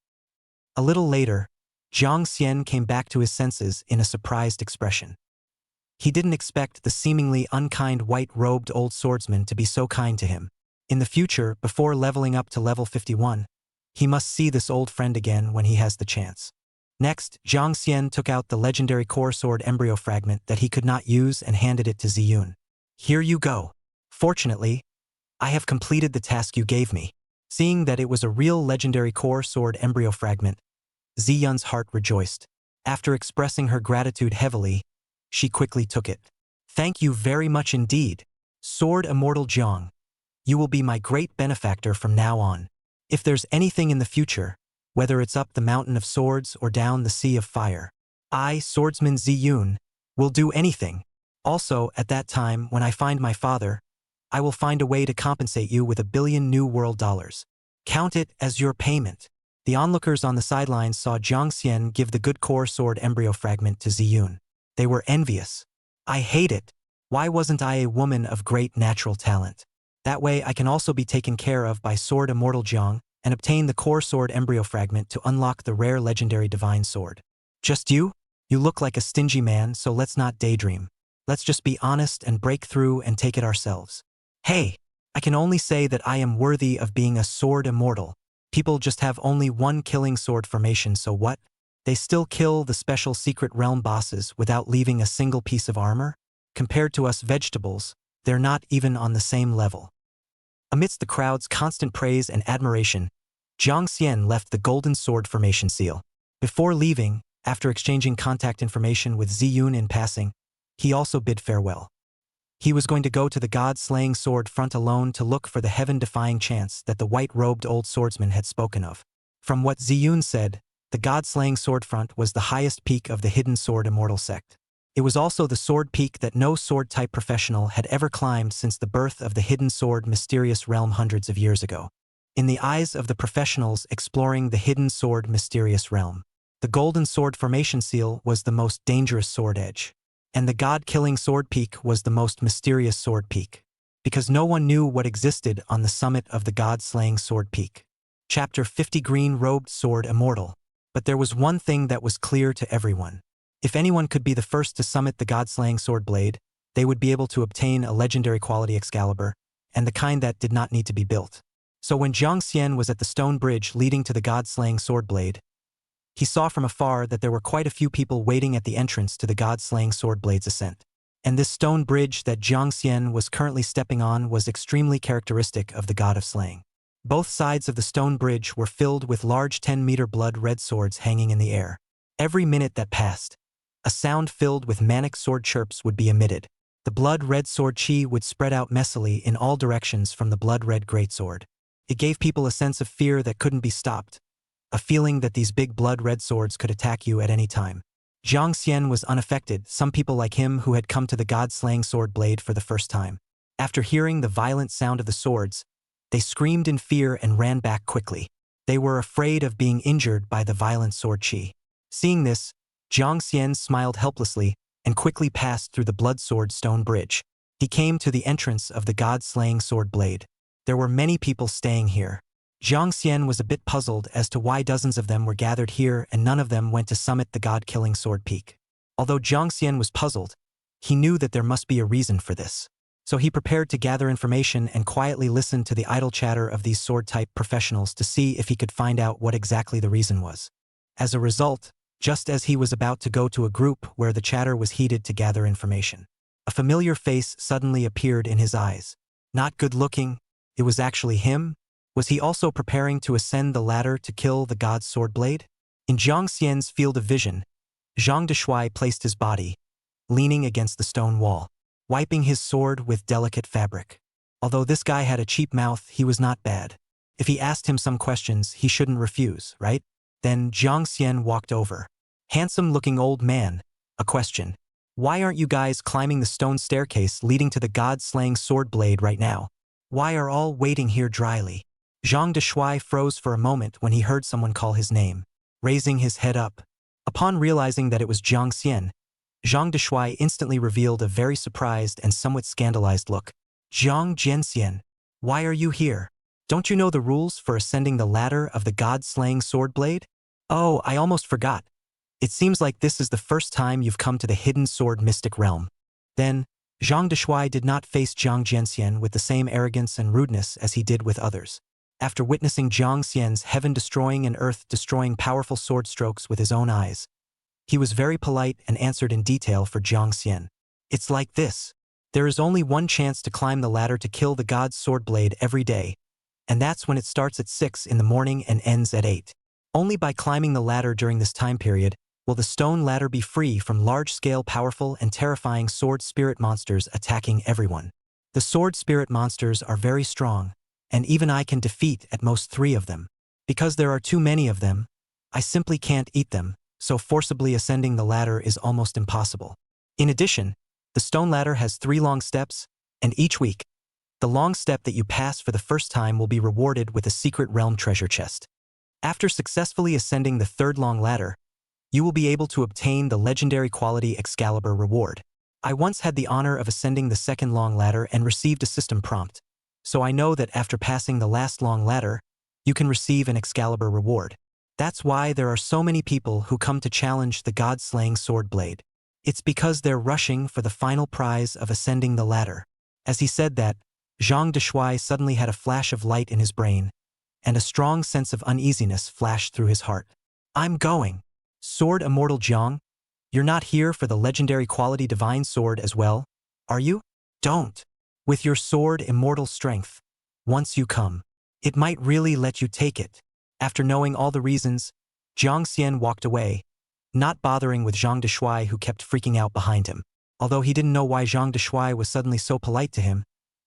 A little later, Jiang Xian came back to his senses in a surprised expression. He didn't expect the seemingly unkind white-robed old swordsman to be so kind to him. In the future, before leveling up to level 51, he must see this old friend again when he has the chance. Next, Jiang Xian took out the legendary core sword embryo fragment that he could not use and handed it to Ziyun. "Here you go. Fortunately, I have completed the task you gave me." Seeing that it was a real legendary core sword embryo fragment, Ziyun's heart rejoiced. After expressing her gratitude heavily, she quickly took it. "Thank you very much indeed, Sword Immortal Jiang. You will be my great benefactor from now on. If there's anything in the future, whether it's up the mountain of swords or down the sea of fire, I, Swordsman Ziyun, will do anything. Also, at that time when I find my father, I will find a way to compensate you with 1 billion New World dollars. Count it as your payment." The onlookers on the sidelines saw Jiang Xian give the good core sword embryo fragment to Ziyun. They were envious. "I hate it. Why wasn't I a woman of great natural talent? That way I can also be taken care of by Sword Immortal Jiang and obtain the core sword embryo fragment to unlock the rare legendary divine sword. Just you? You look like a stingy man, so let's not daydream. Let's just be honest and break through and take it ourselves. Hey, I can only say that I am worthy of being a sword immortal. People just have only 1 killing sword formation, so what? They still kill the special secret realm bosses without leaving a single piece of armor? Compared to us vegetables, they're not even on the same level." Amidst the crowd's constant praise and admiration, Jiang Xian left the Golden Sword formation seal. Before leaving, after exchanging contact information with Ziyun in passing, he also bid farewell. He was going to go to the god-slaying sword front alone to look for the heaven-defying chance that the white-robed old swordsman had spoken of. From what Ziyun said, the god-slaying sword front was the highest peak of the hidden sword immortal sect. It was also the sword peak that no sword-type professional had ever climbed since the birth of the hidden sword mysterious realm hundreds of years ago. In the eyes of the professionals exploring the hidden sword mysterious realm, the golden sword formation seal was the most dangerous sword edge, and the god-killing sword peak was the most mysterious sword peak, because no one knew what existed on the summit of the god-slaying sword peak. Chapter 50 Green-Robed Sword Immortal. But there was one thing that was clear to everyone. If anyone could be the first to summit the god-slaying sword blade, they would be able to obtain a legendary quality Excalibur, and the kind that did not need to be built. So when Jiang Xian was at the stone bridge leading to the god-slaying sword blade, he saw from afar that there were quite a few people waiting at the entrance to the god-slaying sword blade's ascent. And this stone bridge that Jiang Xian was currently stepping on was extremely characteristic of the god of slaying. Both sides of the stone bridge were filled with large 10-meter blood-red swords hanging in the air. Every minute that passed, a sound filled with manic sword chirps would be emitted. The blood-red sword chi would spread out messily in all directions from the blood-red greatsword. It gave people a sense of fear that couldn't be stopped, a feeling that these big blood-red swords could attack you at any time. Jiang Xian was unaffected, some people like him who had come to the god-slaying sword blade for the first time. After hearing the violent sound of the swords, they screamed in fear and ran back quickly. They were afraid of being injured by the violent sword chi. Seeing this, Jiang Xian smiled helplessly and quickly passed through the blood-sword stone bridge. He came to the entrance of the god-slaying sword blade. There were many people staying here. Jiang Xian was a bit puzzled as to why dozens of them were gathered here and none of them went to summit the god-killing sword peak. Although Jiang Xian was puzzled, he knew that there must be a reason for this. So he prepared to gather information and quietly listen to the idle chatter of these sword-type professionals to see if he could find out what exactly the reason was. As a result, just as he was about to go to a group where the chatter was heated to gather information, a familiar face suddenly appeared in his eyes. Not good-looking, it was actually him? Was he also preparing to ascend the ladder to kill the god's sword blade? In Jiang Xian's field of vision, Zhang Deshuai placed his body, leaning against the stone wall, wiping his sword with delicate fabric. Although this guy had a cheap mouth, he was not bad. If he asked him some questions, he shouldn't refuse, right? Then Jiang Xian walked over. Handsome-looking old man, a question. Why aren't you guys climbing the stone staircase leading to the god-slaying sword blade right now? Why are all waiting here dryly? Zhang Deshuai froze for a moment when he heard someone call his name, raising his head up. Upon realizing that it was Jiang Xian, Zhang Deshuai instantly revealed a very surprised and somewhat scandalized look. Jiang Jianxian, why are you here? Don't you know the rules for ascending the ladder of the god-slaying sword blade? Oh, I almost forgot. It seems like this is the first time you've come to the hidden sword mystic realm. Then, Zhang Deshuai did not face Jiang Jianxian with the same arrogance and rudeness as he did with others. After witnessing Jiang Xian's heaven-destroying and earth-destroying powerful sword strokes with his own eyes, he was very polite and answered in detail for Jiang Xian. It's like this. There is only one chance to climb the ladder to kill the god's sword blade every day, and that's when it starts at 6 in the morning and ends at 8. Only by climbing the ladder during this time period will the stone ladder be free from large-scale powerful and terrifying sword spirit monsters attacking everyone. The sword spirit monsters are very strong, and even I can defeat at most 3 of them. Because there are too many of them, I simply can't eat them, so forcibly ascending the ladder is almost impossible. In addition, the stone ladder has 3 long steps, and each week, the long step that you pass for the first time will be rewarded with a secret realm treasure chest. After successfully ascending the 3rd long ladder, you will be able to obtain the legendary quality Excalibur reward. I once had the honor of ascending the 2nd long ladder and received a system prompt, so I know that after passing the last long ladder, you can receive an Excalibur reward. That's why there are so many people who come to challenge the god-slaying sword blade. It's because they're rushing for the final prize of ascending the ladder. As he said that, Zhang Deshuai suddenly had a flash of light in his brain, and a strong sense of uneasiness flashed through his heart. I'm going. Sword Immortal Jiang, you're not here for the legendary quality divine sword as well, are you? Don't. With your sword immortal strength, once you come, it might really let you take it. After knowing all the reasons, Jiang Xian walked away, not bothering with Zhang Deshuai, who kept freaking out behind him. Although he didn't know why Zhang Deshuai was suddenly so polite to him,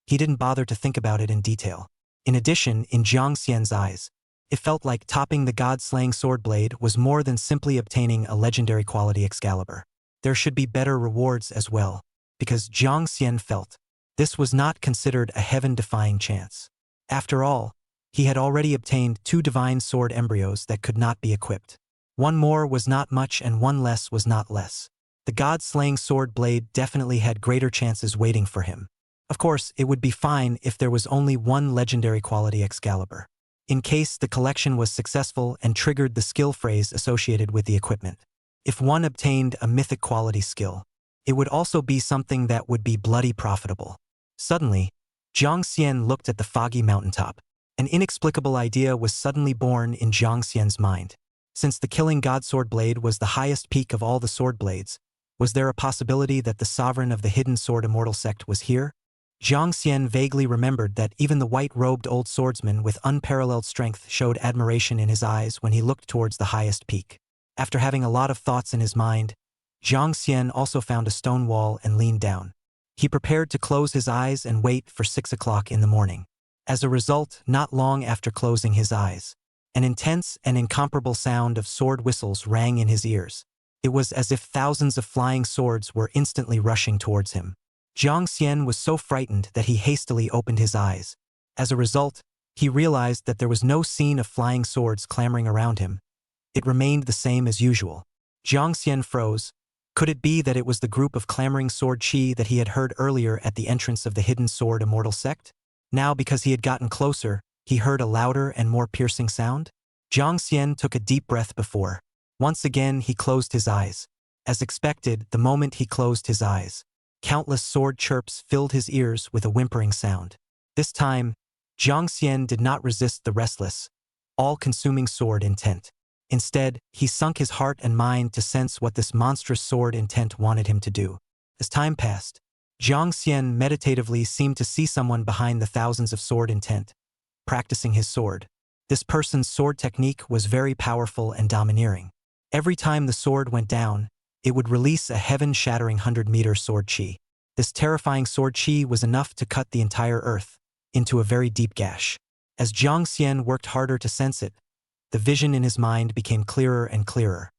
he didn't bother to think about it in detail. In addition, in Jiang Xian's eyes, it felt like topping the god-slaying sword blade was more than simply obtaining a legendary quality Excalibur. There should be better rewards as well, because Jiang Xian felt this was not considered a heaven-defying chance. After all, he had already obtained 2 divine sword embryos that could not be equipped. One more was not much and one less was not less. The god-slaying sword blade definitely had greater chances waiting for him. Of course, it would be fine if there was only one legendary quality Excalibur, in case the collection was successful and triggered the skill phrase associated with the equipment. If one obtained a mythic quality skill, it would also be something that would be bloody profitable. Suddenly, Jiang Xian looked at the foggy mountaintop. An inexplicable idea was suddenly born in Jiang Xian's mind. Since the killing god sword blade was the highest peak of all the sword blades, was there a possibility that the sovereign of the hidden sword immortal sect was here? Jiang Xian vaguely remembered that even the white-robed old swordsman with unparalleled strength showed admiration in his eyes when he looked towards the highest peak. After having a lot of thoughts in his mind, Jiang Xian also found a stone wall and leaned down. He prepared to close his eyes and wait for 6 o'clock in the morning. As a result, not long after closing his eyes, an intense and incomparable sound of sword whistles rang in his ears. It was as if thousands of flying swords were instantly rushing towards him. Jiang Xian was so frightened that he hastily opened his eyes. As a result, he realized that there was no scene of flying swords clamoring around him. It remained the same as usual. Jiang Xian froze. Could it be that it was the group of clamoring sword chi that he had heard earlier at the entrance of the hidden sword immortal sect? Now, because he had gotten closer, he heard a louder and more piercing sound? Jiang Xian took a deep breath before. Once again, he closed his eyes. As expected, the moment he closed his eyes, countless sword chirps filled his ears with a whimpering sound. This time, Jiang Xian did not resist the restless, all-consuming sword intent. Instead, he sunk his heart and mind to sense what this monstrous sword intent wanted him to do. As time passed, Jiang Xian meditatively seemed to see someone behind the thousands of sword intent, practicing his sword. This person's sword technique was very powerful and domineering. Every time the sword went down, it would release a heaven-shattering 100-meter sword chi. This terrifying sword chi was enough to cut the entire earth into a very deep gash. As Jiang Xian worked harder to sense it, the vision in his mind became clearer and clearer.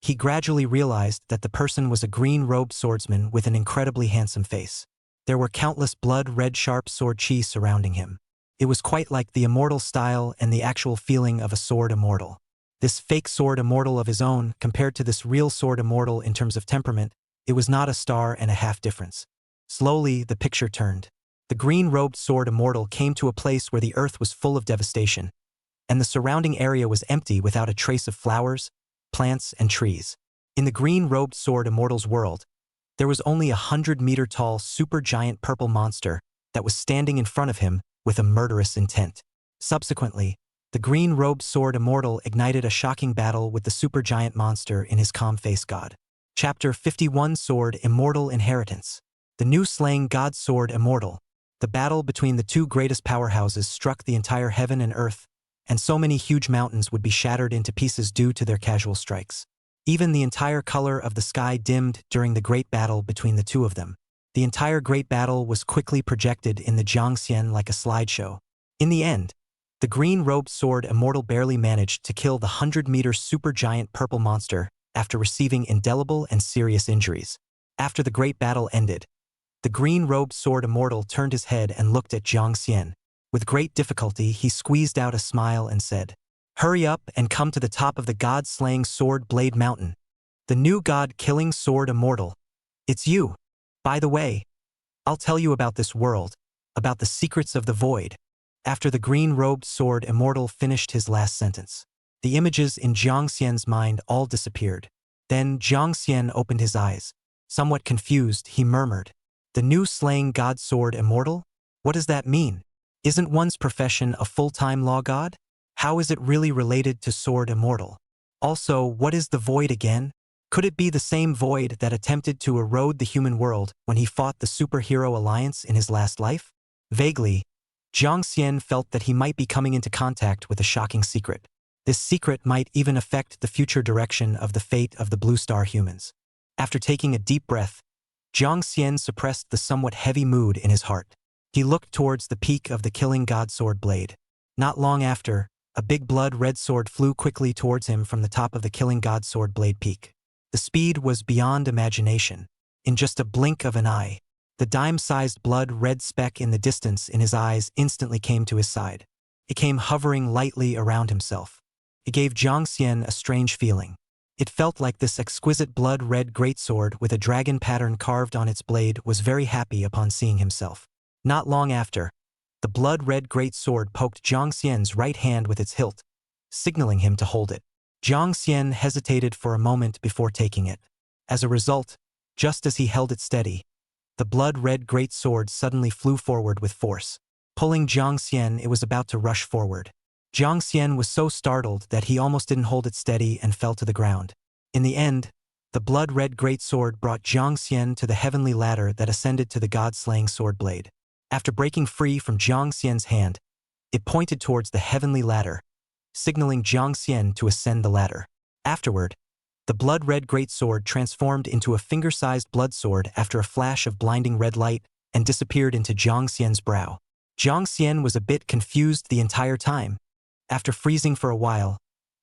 He gradually realized that the person was a green-robed swordsman with an incredibly handsome face. There were countless blood-red sharp sword chi surrounding him. It was quite like the immortal style and the actual feeling of a sword immortal. This fake sword immortal of his own, compared to this real sword immortal in terms of temperament, it was not a star and a half difference. Slowly, the picture turned. The green-robed sword immortal came to a place where the earth was full of devastation, and the surrounding area was empty without a trace of flowers, plants, and trees. In the green-robed sword immortal's world, there was only a 100-meter-tall supergiant purple monster that was standing in front of him with a murderous intent. Subsequently, the green-robed sword immortal ignited a shocking battle with the supergiant monster in his calm face god. Chapter 51 Sword Immortal Inheritance. The new slaying god sword immortal. The battle between the two greatest powerhouses struck the entire heaven and earth, and so many huge mountains would be shattered into pieces due to their casual strikes. Even the entire color of the sky dimmed during the great battle between the two of them. The entire great battle was quickly projected in the Jiang Xian like a slideshow. In the end, the green-robed sword immortal barely managed to kill the 100-meter supergiant purple monster after receiving indelible and serious injuries. After the great battle ended, the green-robed sword immortal turned his head and looked at Jiang Xian. With great difficulty, he squeezed out a smile and said, "Hurry up and come to the top of the god-slaying sword blade mountain. The new god-killing sword immortal. It's you. By the way, I'll tell you about this world, about the secrets of the void." After the green-robed sword immortal finished his last sentence, the images in Jiang Xian's mind all disappeared. Then Jiang Xian opened his eyes. Somewhat confused, he murmured, "The new slaying god sword immortal? What does that mean? Isn't one's profession a full-time law god? How is it really related to sword immortal? Also, what is the void again? Could it be the same void that attempted to erode the human world when he fought the superhero alliance in his last life?" Vaguely, Jiang Xian felt that he might be coming into contact with a shocking secret. This secret might even affect the future direction of the fate of the Blue Star humans. After taking a deep breath, Jiang Xian suppressed the somewhat heavy mood in his heart. He looked towards the peak of the killing god sword blade. Not long after, a big blood-red sword flew quickly towards him from the top of the killing god sword blade peak. The speed was beyond imagination. In just a blink of an eye, the dime-sized blood-red speck in the distance in his eyes instantly came to his side. It came hovering lightly around himself. It gave Jiang Xian a strange feeling. It felt like this exquisite blood-red greatsword with a dragon pattern carved on its blade was very happy upon seeing himself. Not long after, the blood-red greatsword poked Jiang Xian's right hand with its hilt, signaling him to hold it. Jiang Xian hesitated for a moment before taking it. As a result, just as he held it steady, the blood-red greatsword suddenly flew forward with force. Pulling Jiang Xian, it was about to rush forward. Jiang Xian was so startled that he almost didn't hold it steady and fell to the ground. In the end, the blood-red greatsword brought Jiang Xian to the heavenly ladder that ascended to the god-slaying sword blade. After breaking free from Jiang Xian's hand, it pointed towards the heavenly ladder, signaling Jiang Xian to ascend the ladder. Afterward, the blood-red greatsword transformed into a finger-sized blood sword after a flash of blinding red light and disappeared into Jiang Xian's brow. Jiang Xian was a bit confused the entire time. After freezing for a while,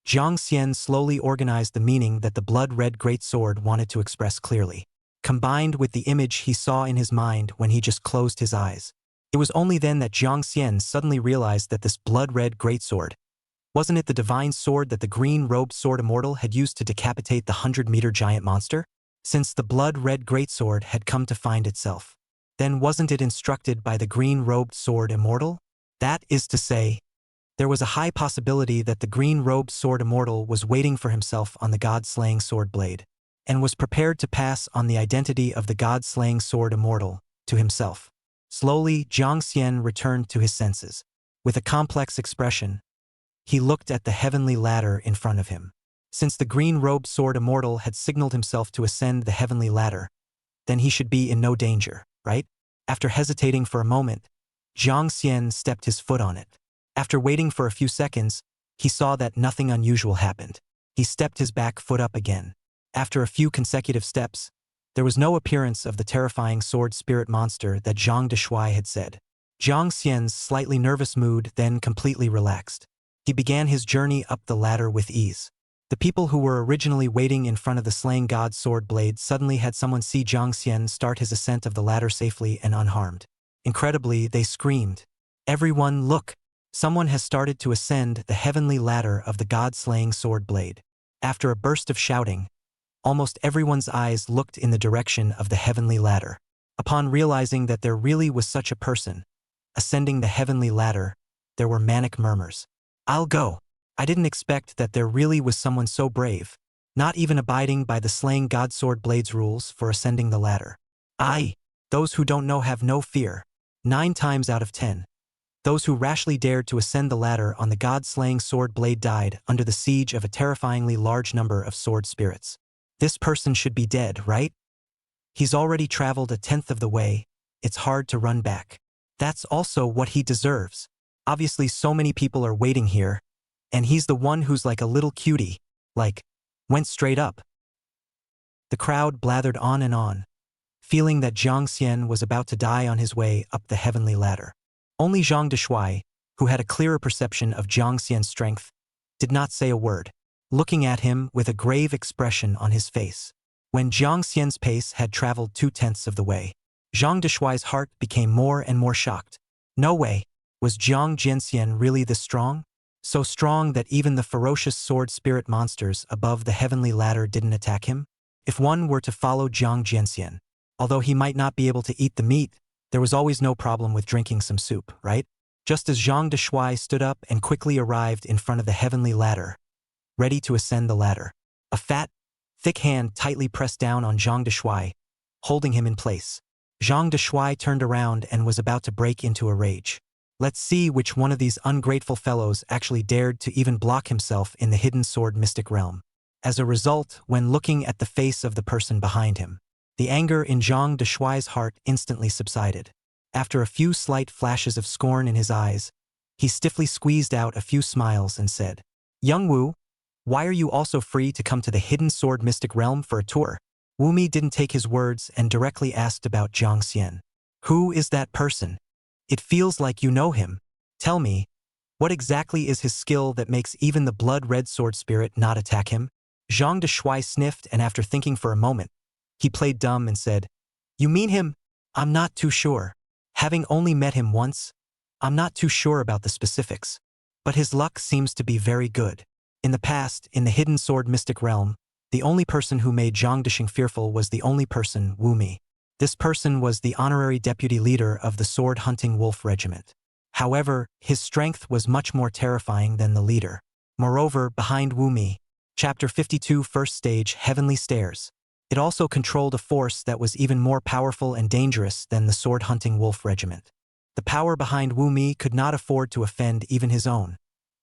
Jiang Xian slowly organized the meaning that the blood-red greatsword wanted to express clearly, combined with the image he saw in his mind when he just closed his eyes. It was only then that Jiang Xian suddenly realized that this blood-red greatsword, wasn't it the divine sword that the green-robed sword immortal had used to decapitate the 100-meter giant monster? Since the blood-red greatsword had come to find itself, then wasn't it instructed by the green-robed sword immortal? That is to say, there was a high possibility that the green-robed sword immortal was waiting for himself on the god-slaying sword blade, and was prepared to pass on the identity of the god-slaying sword immortal to himself. Slowly, Jiang Xian returned to his senses. With a complex expression, he looked at the heavenly ladder in front of him. Since the green-robed sword immortal had signaled himself to ascend the heavenly ladder, then he should be in no danger, right? After hesitating for a moment, Jiang Xian stepped his foot on it. After waiting for a few seconds, he saw that nothing unusual happened. He stepped his back foot up again. After a few consecutive steps, there was no appearance of the terrifying sword spirit monster that Zhang Deshuai had said. Jiang Xian's slightly nervous mood then completely relaxed. He began his journey up the ladder with ease. The people who were originally waiting in front of the slaying god sword blade suddenly had someone see Jiang Xian start his ascent of the ladder safely and unharmed. Incredibly, they screamed, "Everyone, look! Someone has started to ascend the heavenly ladder of the god-slaying sword blade." After a burst of shouting, almost everyone's eyes looked in the direction of the heavenly ladder. Upon realizing that there really was such a person ascending the heavenly ladder, there were manic murmurs. "I'll go. I didn't expect that there really was someone so brave, not even abiding by the slaying god sword blade's rules for ascending the ladder. Those who don't know have no fear. 9 times out of 10. Those who rashly dared to ascend the ladder on the god-slaying sword blade died under the siege of a terrifyingly large number of sword spirits. This person should be dead, right? He's already traveled 1/10 of the way. It's hard to run back. That's also what he deserves. Obviously so many people are waiting here, and he's the one who's like a little cutie, went straight up." The crowd blathered on and on, feeling that Jiang Xian was about to die on his way up the heavenly ladder. Only Zhang Deshuai, who had a clearer perception of Jiang Xian's strength, did not say a word, looking at him with a grave expression on his face. When Jiang Xian's pace had traveled 2/10 of the way, Zhang Deshuai's heart became more and more shocked. No way, was Jiang Jianxian really this strong? So strong that even the ferocious sword spirit monsters above the heavenly ladder didn't attack him? If one were to follow Jiang Jianxian, although he might not be able to eat the meat, there was always no problem with drinking some soup, right? Just as Zhang Deshuai stood up and quickly arrived in front of the heavenly ladder, ready to ascend the ladder, a fat, thick hand tightly pressed down on Zhang Deshuai, holding him in place. Zhang Deshuai turned around and was about to break into a rage. Let's see which one of these ungrateful fellows actually dared to even block himself in the hidden sword mystic realm. As a result, when looking at the face of the person behind him, the anger in Zhang Deshuai's heart instantly subsided. After a few slight flashes of scorn in his eyes, he stiffly squeezed out a few smiles and said, Young Wu, why are you also free to come to the Hidden Sword Mystic Realm for a tour? Wu Mi didn't take his words and directly asked about Jiang Xian. Who is that person? It feels like you know him. Tell me, what exactly is his skill that makes even the blood-red sword spirit not attack him? Zhang Deshuai sniffed, and after thinking for a moment, he played dumb and said, You mean him? I'm not too sure. Having only met him once, I'm not too sure about the specifics. But his luck seems to be very good. In the past, in the Hidden Sword Mystic Realm, the only person who made Zhang Desheng fearful was the only person, Wu Mi. This person was the honorary deputy leader of the sword-hunting wolf regiment. However, his strength was much more terrifying than the leader. Moreover, behind Wu Mi, Chapter 52 First Stage Heavenly Stairs, it also controlled a force that was even more powerful and dangerous than the sword-hunting wolf regiment. The power behind Wu Mi could not afford to offend even his own,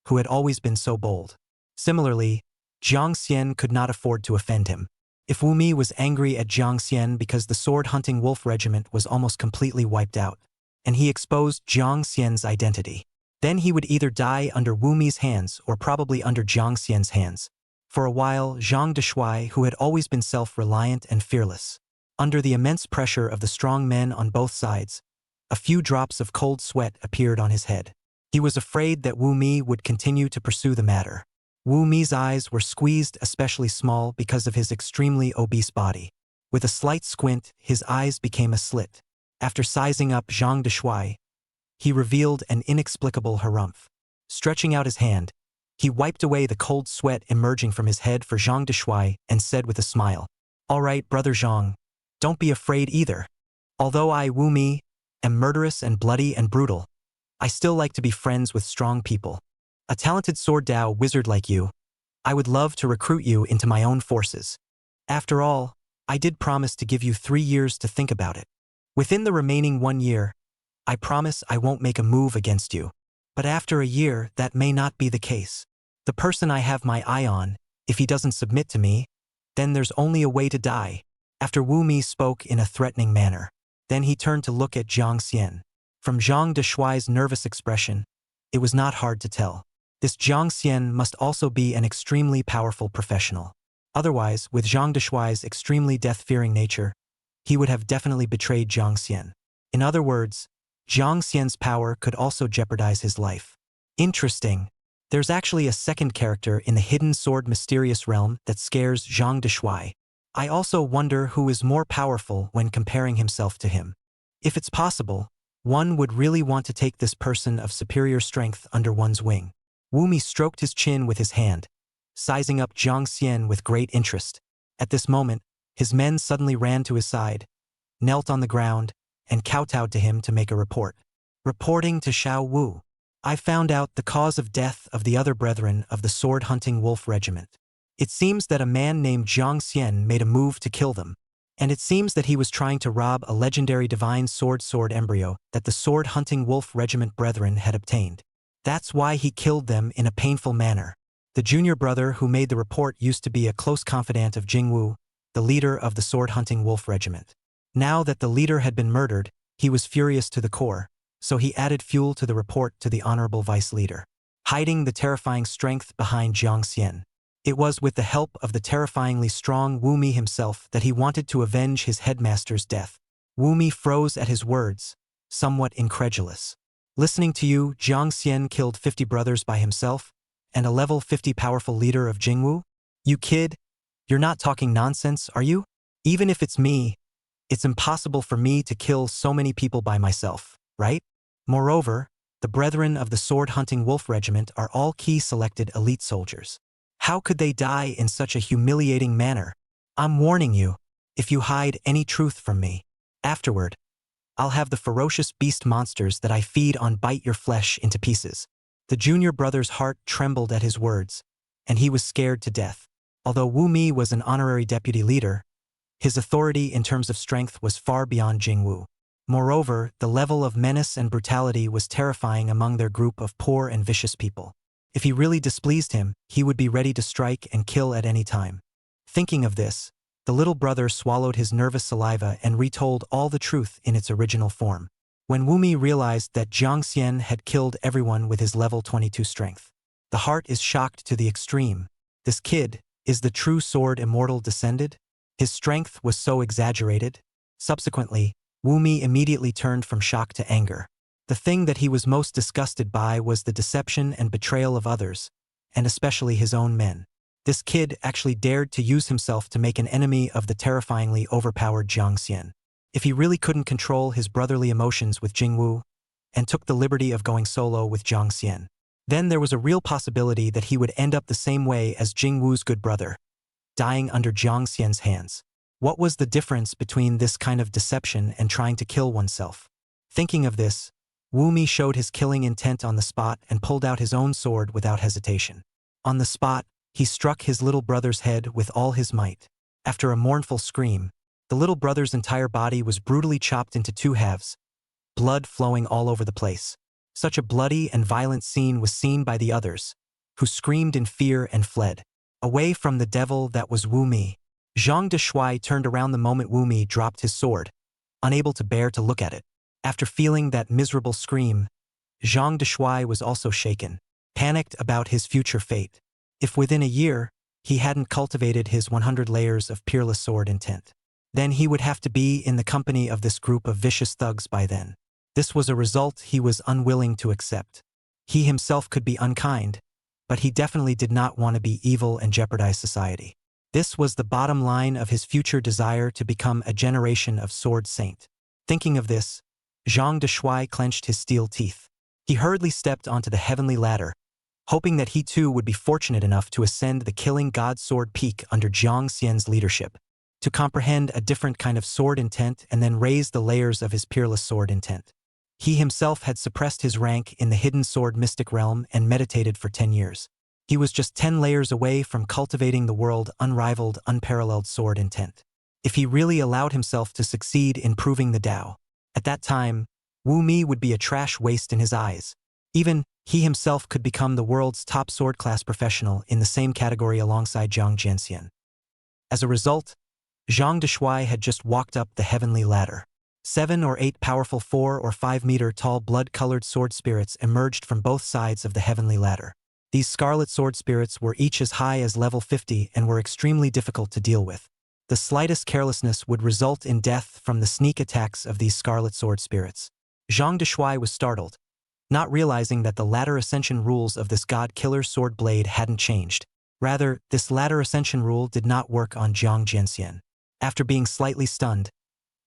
who had always been so bold. Similarly, Jiang Xian could not afford to offend him. If Wu Mi was angry at Jiang Xian because the sword-hunting wolf regiment was almost completely wiped out, and he exposed Jiang Xian's identity, then he would either die under Wu Mi's hands or probably under Jiang Xian's hands. For a while, Zhang Deshuai, who had always been self-reliant and fearless, under the immense pressure of the strong men on both sides, a few drops of cold sweat appeared on his head. He was afraid that Wu Mi would continue to pursue the matter. Wu Mi's eyes were squeezed especially small because of his extremely obese body. With a slight squint, his eyes became a slit. After sizing up Zhang Deshuai, he revealed an inexplicable harumph. Stretching out his hand, he wiped away the cold sweat emerging from his head for Zhang Deshuai and said with a smile, All right, brother Zhang, don't be afraid either. Although I, Wu Mi, am murderous and bloody and brutal, I still like to be friends with strong people. A talented sword Dao wizard like you, I would love to recruit you into my own forces. After all, I did promise to give you 3 years to think about it. Within the remaining 1 year, I promise I won't make a move against you. But after a year, that may not be the case. The person I have my eye on, if he doesn't submit to me, then there's only a way to die. After Wu Mi spoke in a threatening manner, then he turned to look at Jiang Xian. From Zhang Deshuai's nervous expression, it was not hard to tell. This Jiang Xian must also be an extremely powerful professional. Otherwise, with Zhang Deshuai's extremely death-fearing nature, he would have definitely betrayed Jiang Xian. In other words, Jiang Xian's power could also jeopardize his life. Interesting. There's actually a second character in the Hidden Sword Mysterious Realm that scares Zhang Deshuai. I also wonder who is more powerful when comparing himself to him. If it's possible, one would really want to take this person of superior strength under one's wing. Wu Mi stroked his chin with his hand, sizing up Jiang Xian with great interest. At this moment, his men suddenly ran to his side, knelt on the ground, and kowtowed to him to make a report. Reporting to Xiao Wu, I found out the cause of death of the other brethren of the sword-hunting wolf regiment. It seems that a man named Jiang Xian made a move to kill them, and it seems that he was trying to rob a legendary divine sword embryo that the sword-hunting wolf regiment brethren had obtained. That's why he killed them in a painful manner. The junior brother who made the report used to be a close confidant of Jingwu, the leader of the sword-hunting wolf regiment. Now that the leader had been murdered, he was furious to the core, so he added fuel to the report to the honorable vice leader, hiding the terrifying strength behind Jiang Xian. It was with the help of the terrifyingly strong Wu Mi himself that he wanted to avenge his headmaster's death. Wu Mi froze at his words, somewhat incredulous. Listening to you, Jiang Xian killed 50 brothers by himself, and a level 50 powerful leader of Jingwu? You kid, you're not talking nonsense, are you? Even if it's me, it's impossible for me to kill so many people by myself, right? Moreover, the brethren of the sword-hunting wolf regiment are all key selected elite soldiers. How could they die in such a humiliating manner? I'm warning you, if you hide any truth from me, afterward, I'll have the ferocious beast monsters that I feed on bite your flesh into pieces. The junior brother's heart trembled at his words, and he was scared to death. Although Wu Mi was an honorary deputy leader, his authority in terms of strength was far beyond Jingwu. Moreover, the level of menace and brutality was terrifying among their group of poor and vicious people. If he really displeased him, he would be ready to strike and kill at any time. Thinking of this, the little brother swallowed his nervous saliva and retold all the truth in its original form. When Wu Mi realized that Jiang Xian had killed everyone with his level 22 strength, The heart is shocked to the extreme. This kid, is the true sword immortal descended? His strength was so exaggerated. Subsequently, Wumi immediately turned from shock to anger. The thing that he was most disgusted by was the deception and betrayal of others, and especially his own men. This kid actually dared to use himself to make an enemy of the terrifyingly overpowered Jiang Xian. If he really couldn't control his brotherly emotions with Jingwu, and took the liberty of going solo with Jiang Xian, then there was a real possibility that he would end up the same way as Jingwu's good brother, dying under Jiang Xian's hands. What was the difference between this kind of deception and trying to kill oneself? Thinking of this, Wumi showed his killing intent on the spot and pulled out his own sword without hesitation. On the spot, he struck his little brother's head with all his might. After a mournful scream, the little brother's entire body was brutally chopped into two halves, blood flowing all over the place. Such a bloody and violent scene was seen by the others, who screamed in fear and fled. Away from the devil that was Wumi, Zhang Deshuai turned around the moment Wumi dropped his sword, unable to bear to look at it. After feeling that miserable scream, Zhang Deshuai was also shaken, panicked about his future fate. If within a year, he hadn't cultivated his 100 layers of peerless sword intent, then he would have to be in the company of this group of vicious thugs by then. This was a result he was unwilling to accept. He himself could be unkind, but he definitely did not want to be evil and jeopardize society. This was the bottom line of his future desire to become a generation of sword saint. Thinking of this, Zhang Deshuai clenched his steel teeth. He hurriedly stepped onto the heavenly ladder, hoping that he too would be fortunate enough to ascend the killing god sword peak under Jiang Xian's leadership, to comprehend a different kind of sword intent and then raise the layers of his peerless sword intent. He himself had suppressed his rank in the hidden sword mystic realm and meditated for 10 years. He was just 10 layers away from cultivating the world unrivaled, unparalleled sword intent. If he really allowed himself to succeed in proving the Tao, at that time, Wu Mi would be a trash waste in his eyes. Even he himself could become the world's top sword class professional in the same category alongside Zhang Jianxian. As a result, Zhang Deshuai had just walked up the heavenly ladder. 7 or 8 powerful 4 or 5 meter tall blood-colored sword spirits emerged from both sides of the heavenly ladder. These scarlet sword spirits were each as high as level 50 and were extremely difficult to deal with. The slightest carelessness would result in death from the sneak attacks of these scarlet sword spirits. Zhang Deshuai was startled, not realizing that the ladder ascension rules of this god-killer sword blade hadn't changed. Rather, this ladder ascension rule did not work on Jiang Jianxian. After being slightly stunned,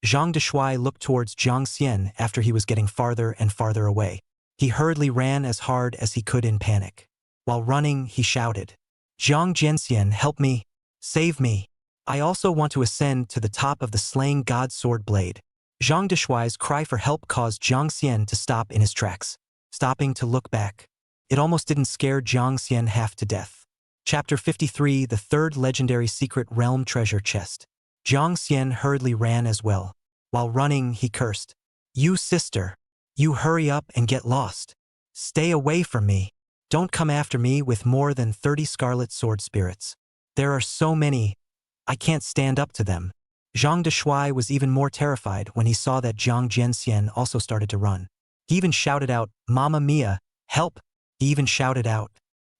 Zhang Deshuai looked towards Jiang Xian after he was getting farther and farther away. He hurriedly ran as hard as he could in panic. While running, he shouted, "Jiang Jianxian, help me! Save me! I also want to ascend to the top of the slaying god sword blade." Zhang Deshuai's cry for help caused Jiang Xian to stop in his tracks, stopping to look back. It almost didn't scare Jiang Xian half to death. Chapter 53, the third legendary secret realm treasure chest. Jiang Xian hurriedly ran as well. While running, he cursed, "You sister! You hurry up and get lost! Stay away from me! Don't come after me with more than 30 scarlet sword spirits. There are so many, I can't stand up to them." Zhang Deshuai was even more terrified when he saw that Jiang Jianxian also started to run. He even shouted out, "Mamma mia, help!" He even shouted out.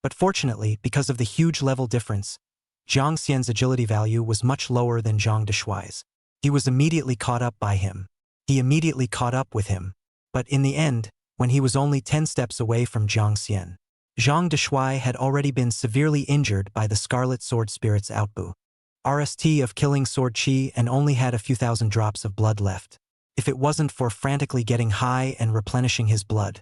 But fortunately, because of the huge level difference, Jiang Xian's agility value was much lower than Zhang Deshuai's. He was immediately caught up by him. He immediately caught up with him. But in the end, when he was only 10 steps away from Jiang Xian, Zhang Deshuai had already been severely injured by the scarlet sword spirit's outbu. RST of killing sword chi and only had a few thousand drops of blood left. If it wasn't for frantically getting high and replenishing his blood,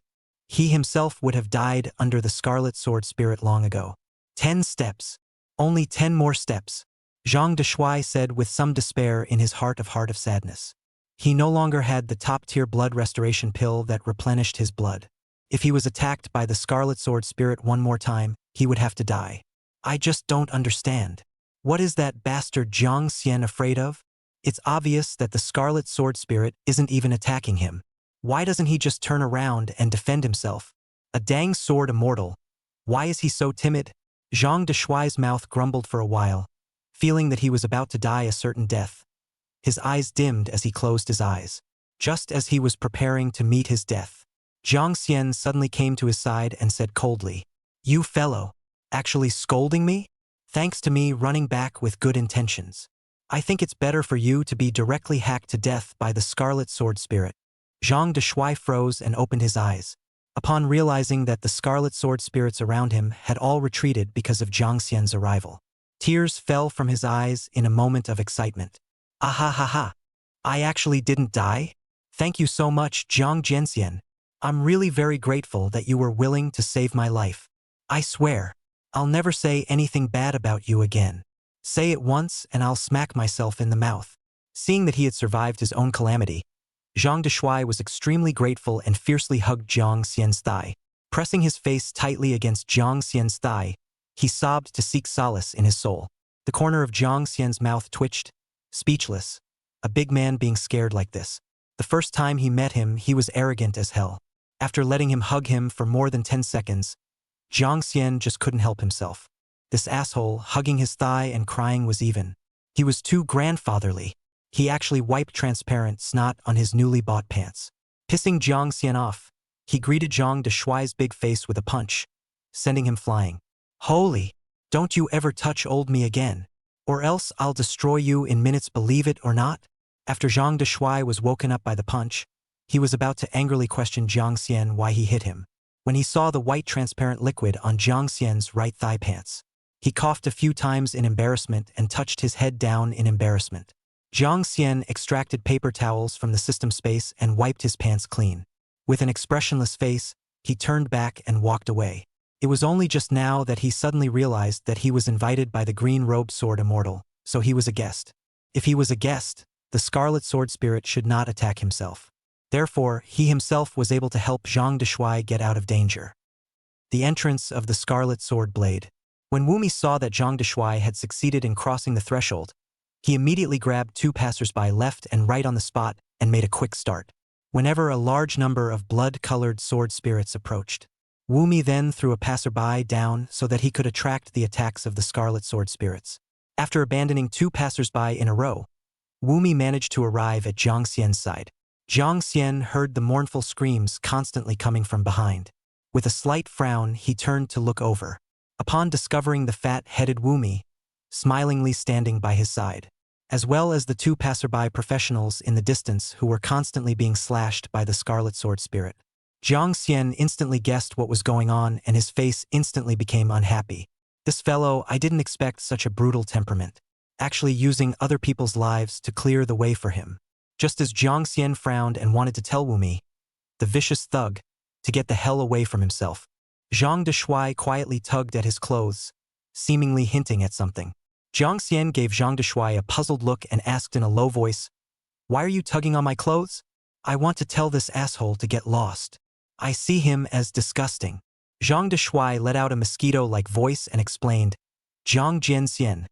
he himself would have died under the scarlet sword spirit long ago. 10 steps. Only 10 more steps, Zhang Deshuai said with some despair in his heart of sadness. He no longer had the top-tier blood restoration pill that replenished his blood. If he was attacked by the scarlet sword spirit one more time, he would have to die. I just don't understand. What is that bastard Jiang Xian afraid of? It's obvious that the scarlet sword spirit isn't even attacking him. Why doesn't he just turn around and defend himself? A dang sword immortal. Why is he so timid? Zhang Deshuai's mouth grumbled for a while, feeling that he was about to die a certain death. His eyes dimmed as he closed his eyes. Just as he was preparing to meet his death, Jiang Xian suddenly came to his side and said coldly, You fellow, actually scolding me? Thanks to me running back with good intentions. I think it's better for you to be directly hacked to death by the Scarlet Sword Spirit. Zhang Deshuai froze and opened his eyes. Upon realizing that the Scarlet Sword Spirits around him had all retreated because of Jiang Xian's arrival, tears fell from his eyes in a moment of excitement. Ah ha ha ha! I actually didn't die? Thank you so much, Jiang Jianxian. I'm really very grateful that you were willing to save my life. I swear, I'll never say anything bad about you again. Say it once and I'll smack myself in the mouth. Seeing that he had survived his own calamity, Zhang Deshuai was extremely grateful and fiercely hugged Jiang Xian's thigh. Pressing his face tightly against Jiang Xian's thigh, he sobbed to seek solace in his soul. The corner of Jiang Xian's mouth twitched, speechless. A big man being scared like this. The first time he met him, he was arrogant as hell. After letting him hug him for more than 10 seconds, Jiang Xian just couldn't help himself. This asshole hugging his thigh and crying was even. He was too grandfatherly. He actually wiped transparent snot on his newly bought pants. Pissing Jiang Xian off, he greeted Zhang Deshuai's big face with a punch, sending him flying. Holy, don't you ever touch old me again, or else I'll destroy you in minutes, believe it or not? After Zhang Deshuai was woken up by the punch, he was about to angrily question Jiang Xian why he hit him, when he saw the white transparent liquid on Jiang Xian's right thigh pants. He coughed a few times in embarrassment and touched his head down in embarrassment. Jiang Xian extracted paper towels from the system space and wiped his pants clean. With an expressionless face, he turned back and walked away. It was only just now that he suddenly realized that he was invited by the green-robed sword immortal, so he was a guest. If he was a guest, the Scarlet Sword Spirit should not attack himself. Therefore, he himself was able to help Zhang Deshuai get out of danger. The entrance of the Scarlet Sword Blade. When Wumi saw that Zhang Deshuai had succeeded in crossing the threshold, he immediately grabbed 2 passersby left and right on the spot and made a quick start. Whenever a large number of blood-colored sword spirits approached, Wumi then threw a passerby down so that he could attract the attacks of the Scarlet Sword Spirits. After abandoning 2 passersby in a row, Wumi managed to arrive at Jiang Xian's side. Jiang Xian heard the mournful screams constantly coming from behind. With a slight frown, he turned to look over. Upon discovering the fat-headed Wumi, smilingly standing by his side, as well as the 2 passerby professionals in the distance who were constantly being slashed by the Scarlet Sword Spirit, Jiang Xian instantly guessed what was going on and his face instantly became unhappy. This fellow, I didn't expect such a brutal temperament, actually using other people's lives to clear the way for him. Just as Jiang Xian frowned and wanted to tell Wumi, the vicious thug, to get the hell away from himself, Zhang Deshuai quietly tugged at his clothes, seemingly hinting at something. Jiang Xian gave Zhang Deshuai a puzzled look and asked in a low voice, "Why are you tugging on my clothes?" "I want to tell this asshole to get lost. I see him as disgusting." Zhang Deshuai let out a mosquito-like voice and explained, "Jiang Jianxian,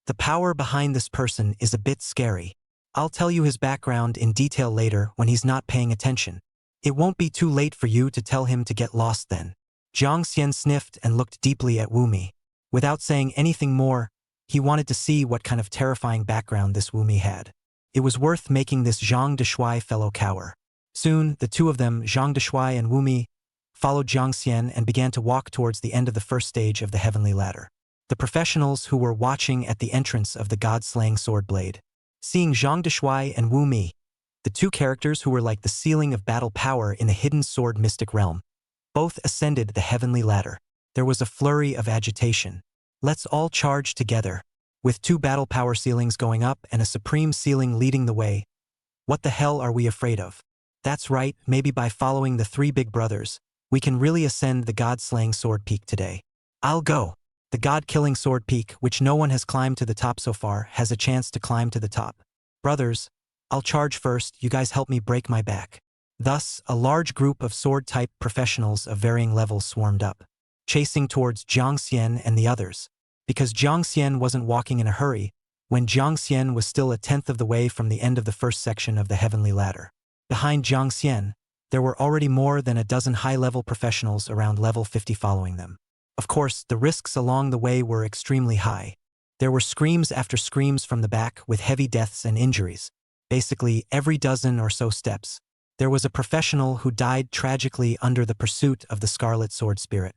the power behind this person is a bit scary. I'll tell you his background in detail later when he's not paying attention. It won't be too late for you to tell him to get lost then." Jiang Xian sniffed and looked deeply at Wumi. Without saying anything more, he wanted to see what kind of terrifying background this Wumi had. It was worth making this Zhang Deshuai fellow cower. Soon, the 2 of them, Zhang Deshuai and Wumi, followed Jiang Xian and began to walk towards the end of the first stage of the heavenly ladder. The professionals who were watching at the entrance of the god-slaying sword blade, seeing Zhang Deshuai and Wumi, the 2 characters who were like the ceiling of battle power in the hidden sword mystic realm, both ascended the heavenly ladder. There was a flurry of agitation. Let's all charge together. With 2 battle power ceilings going up and a supreme ceiling leading the way. What the hell are we afraid of? That's right, maybe by following the 3 big brothers, we can really ascend the god-slaying sword peak today. I'll go. The god-killing sword peak, which no one has climbed to the top so far, has a chance to climb to the top. Brothers, I'll charge first, you guys help me break my back. Thus, a large group of sword-type professionals of varying levels swarmed up, chasing towards Jiang Xian and the others. Because Jiang Xian wasn't walking in a hurry, when Jiang Xian was still a 10th of the way from the end of the first section of the heavenly ladder. Behind Jiang Xian, there were already more than a dozen high-level professionals around level 50 following them. Of course, the risks along the way were extremely high. There were screams after screams from the back with heavy deaths and injuries, basically every dozen or so steps. There was a professional who died tragically under the pursuit of the Scarlet Sword Spirit.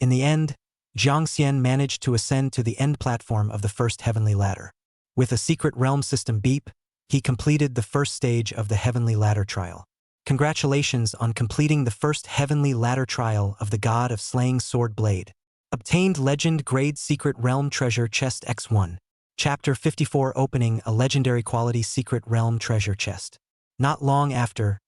In the end, Jiang Xian managed to ascend to the end platform of the first heavenly ladder. With a secret realm system beep, he completed the first stage of the heavenly ladder trial. Congratulations on completing the first heavenly ladder trial of the God of Slaying Sword Blade. Obtained Legend Grade Secret Realm Treasure Chest X1. Chapter 54 Opening a Legendary Quality Secret Realm Treasure Chest. Not long after,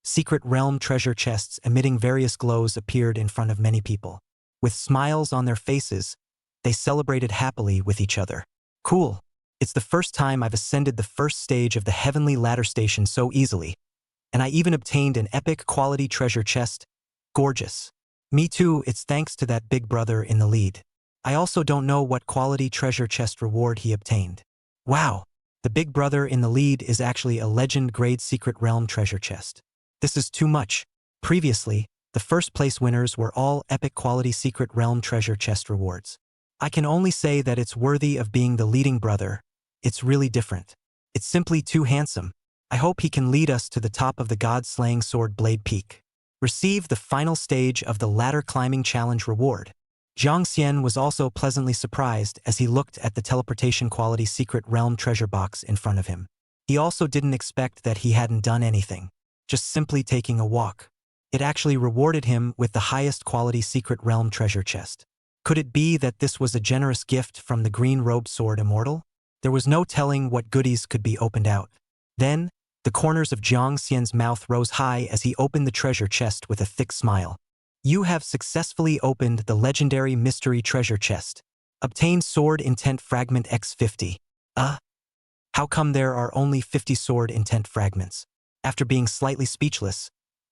secret realm treasure chests emitting various glows appeared in front of many people. With smiles on their faces, they celebrated happily with each other. Cool. It's the first time I've ascended the first stage of the heavenly ladder station so easily. And I even obtained an epic quality treasure chest. Gorgeous. Me too, it's thanks to that big brother in the lead. I also don't know what quality treasure chest reward he obtained. Wow. The big brother in the lead is actually a legend grade secret realm treasure chest. This is too much. Previously, the first place winners were all epic quality secret realm treasure chest rewards. I can only say that it's worthy of being the leading brother. It's really different. It's simply too handsome. I hope he can lead us to the top of the God-slaying sword blade peak. Receive the final stage of the ladder climbing challenge reward. Jiang Xian was also pleasantly surprised as he looked at the teleportation quality secret realm treasure box in front of him. He also didn't expect that he hadn't done anything, just simply taking a walk. It actually rewarded him with the highest quality secret realm treasure chest. Could it be that this was a generous gift from the green-robed sword immortal? There was no telling what goodies could be opened out. Then, the corners of Jiang Xian's mouth rose high as he opened the treasure chest with a thick smile. You have successfully opened the legendary mystery treasure chest. Obtain sword intent fragment X50. How come there are only 50 sword intent fragments? After being slightly speechless,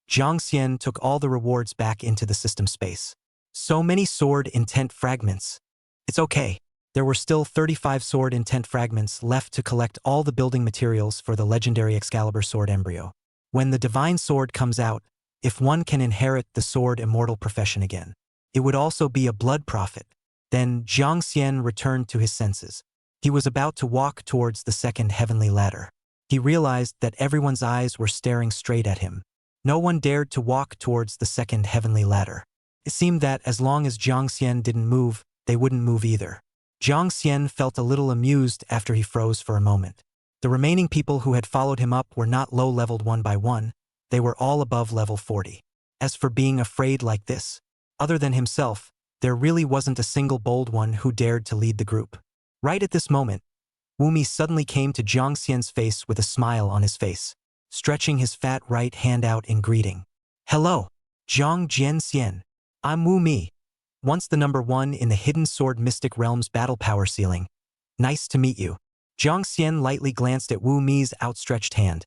Jiang Xian took all the rewards back into the system space. So many sword intent fragments. It's okay. There were still 35 sword intent fragments left to collect all the building materials for the legendary Excalibur sword embryo. When the divine sword comes out, if one can inherit the sword immortal profession again, it would also be a blood prophet. Then Jiang Xian returned to his senses. He was about to walk towards the second heavenly ladder. He realized that everyone's eyes were staring straight at him. No one dared to walk towards the second heavenly ladder. It seemed that as long as Jiang Xian didn't move, they wouldn't move either. Jiang Xian felt a little amused after he froze for a moment. The remaining people who had followed him up were not low-leveled one by one. They were all above level 40. As for being afraid like this, other than himself, there really wasn't a single bold one who dared to lead the group. Right at this moment, Wumi suddenly came to Jiang Xian's face with a smile on his face, stretching his fat right hand out in greeting. Hello, Jiang Xian. I'm Wumi. Once the number 1 in the Hidden Sword Mystic Realms battle power ceiling. Nice to meet you. Jiang Xian lightly glanced at Wu Mi's outstretched hand,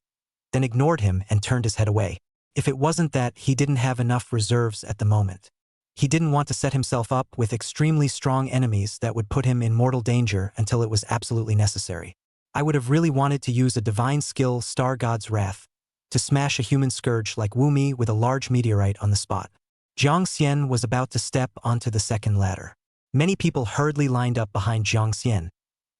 then ignored him and turned his head away. If it wasn't that he didn't have enough reserves at the moment. He didn't want to set himself up with extremely strong enemies that would put him in mortal danger until it was absolutely necessary. I would have really wanted to use a divine skill, Star God's Wrath, to smash a human scourge like Wu Mi with a large meteorite on the spot. Jiang Xian was about to step onto the second ladder. Many people hurriedly lined up behind Jiang Xian,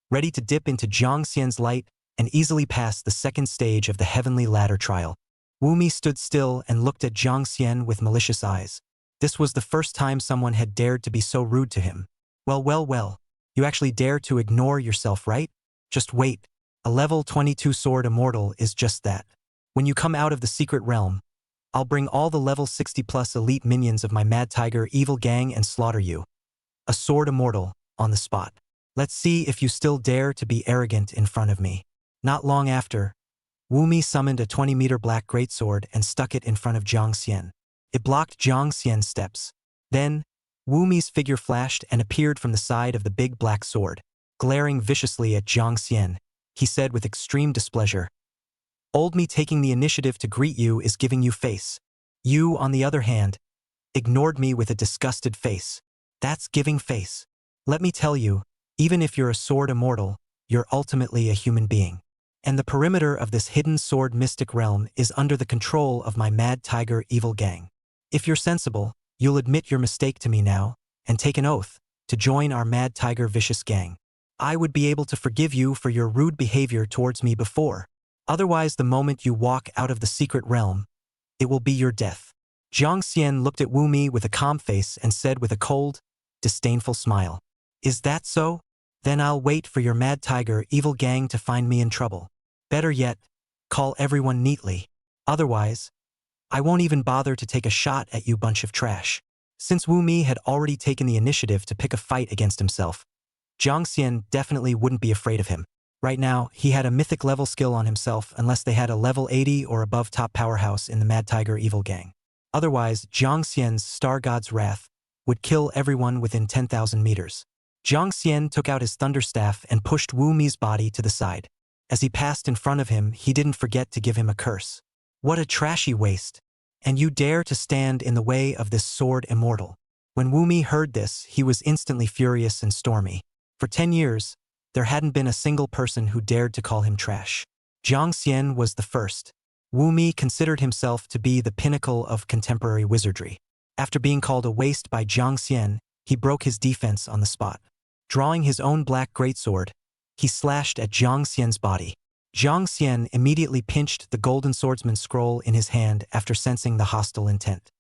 ready to dip into Jiang Xian's light and easily pass the second stage of the heavenly ladder trial. Wu Mi stood still and looked at Jiang Xian with malicious eyes. This was the first time someone had dared to be so rude to him. Well, you actually dare to ignore yourself, right? Just wait. A level 22 sword immortal is just that. When you come out of the secret realm, I'll bring all the level 60 plus elite minions of my Mad Tiger evil gang and slaughter you. A sword immortal, on the spot. Let's see if you still dare to be arrogant in front of me. Not long after, Wu Mi summoned a 20-meter black greatsword and stuck it in front of Jiang Xian. It blocked Jiang Xian's steps. Then, Wu Mi's figure flashed and appeared from the side of the big black sword. Glaring viciously at Jiang Xian, he said with extreme displeasure, Old me taking the initiative to greet you is giving you face. You, on the other hand, ignored me with a disgusted face. That's giving face. Let me tell you, even if you're a sword immortal, you're ultimately a human being. And the perimeter of this hidden sword mystic realm is under the control of my Mad Tiger evil gang. If you're sensible, you'll admit your mistake to me now, and take an oath to join our Mad Tiger vicious gang. I would be able to forgive you for your rude behavior towards me before. Otherwise, the moment you walk out of the secret realm, it will be your death. Jiang Xian looked at Wu Mi with a calm face and said with a cold, disdainful smile. Is that so? Then I'll wait for your Mad Tiger evil gang to find me in trouble. Better yet, call everyone neatly. Otherwise, I won't even bother to take a shot at you bunch of trash. Since Wu Mi had already taken the initiative to pick a fight against himself, Jiang Xian definitely wouldn't be afraid of him. Right now, he had a mythic level skill on himself unless they had a level 80 or above top powerhouse in the Mad Tiger evil gang. Otherwise, Jiang Xian's Star God's Wrath would kill everyone within 10,000 meters. Jiang Xian took out his thunder staff and pushed Wu Mi's body to the side. As he passed in front of him, he didn't forget to give him a curse. What a trashy waste! And you dare to stand in the way of this sword immortal. When Wu Mi heard this, he was instantly furious and stormy. For 10 years, there hadn't been a single person who dared to call him trash. Jiang Xian was the first. Wu Mi considered himself to be the pinnacle of contemporary wizardry. After being called a waste by Jiang Xian, he broke his defense on the spot. Drawing his own black greatsword, he slashed at Jiang Xian's body. Jiang Xian immediately pinched the golden swordsman's scroll in his hand after sensing the hostile intent.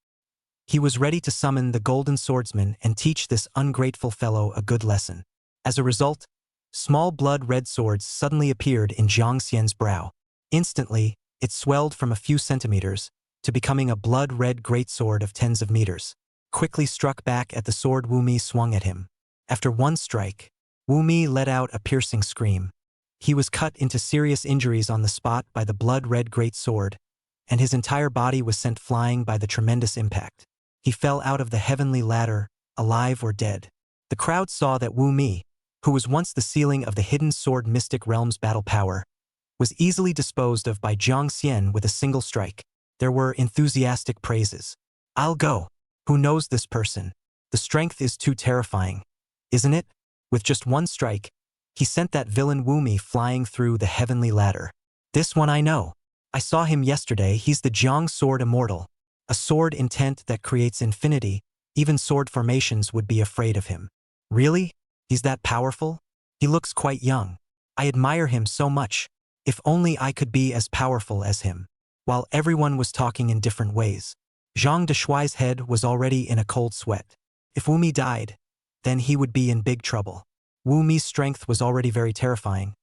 He was ready to summon the golden swordsman and teach this ungrateful fellow a good lesson. As a result, small blood-red swords suddenly appeared in Jiang Xian's brow. Instantly, it swelled from a few centimeters to becoming a blood-red greatsword of tens of meters. Quickly struck back at the sword Wu Mi swung at him. After one strike, Wu Mi let out a piercing scream. He was cut into serious injuries on the spot by the blood-red greatsword, and his entire body was sent flying by the tremendous impact. He fell out of the heavenly ladder, alive or dead. The crowd saw that Wu Mi, who was once the ceiling of the hidden sword mystic realm's battle power, was easily disposed of by Jiang Xian with a single strike. There were enthusiastic praises. I'll go. Who knows this person? The strength is too terrifying, isn't it? With just one strike, he sent that villain Wu Mi flying through the heavenly ladder. This one I know. I saw him yesterday. He's the Jiang Sword Immortal. A sword intent that creates infinity. Even sword formations would be afraid of him. Really? He's that powerful? He looks quite young. I admire him so much. If only I could be as powerful as him. While everyone was talking in different ways, Zhang Deshuai's head was already in a cold sweat. If Wu Mi died, then he would be in big trouble. Wu Mi's strength was already very terrifying,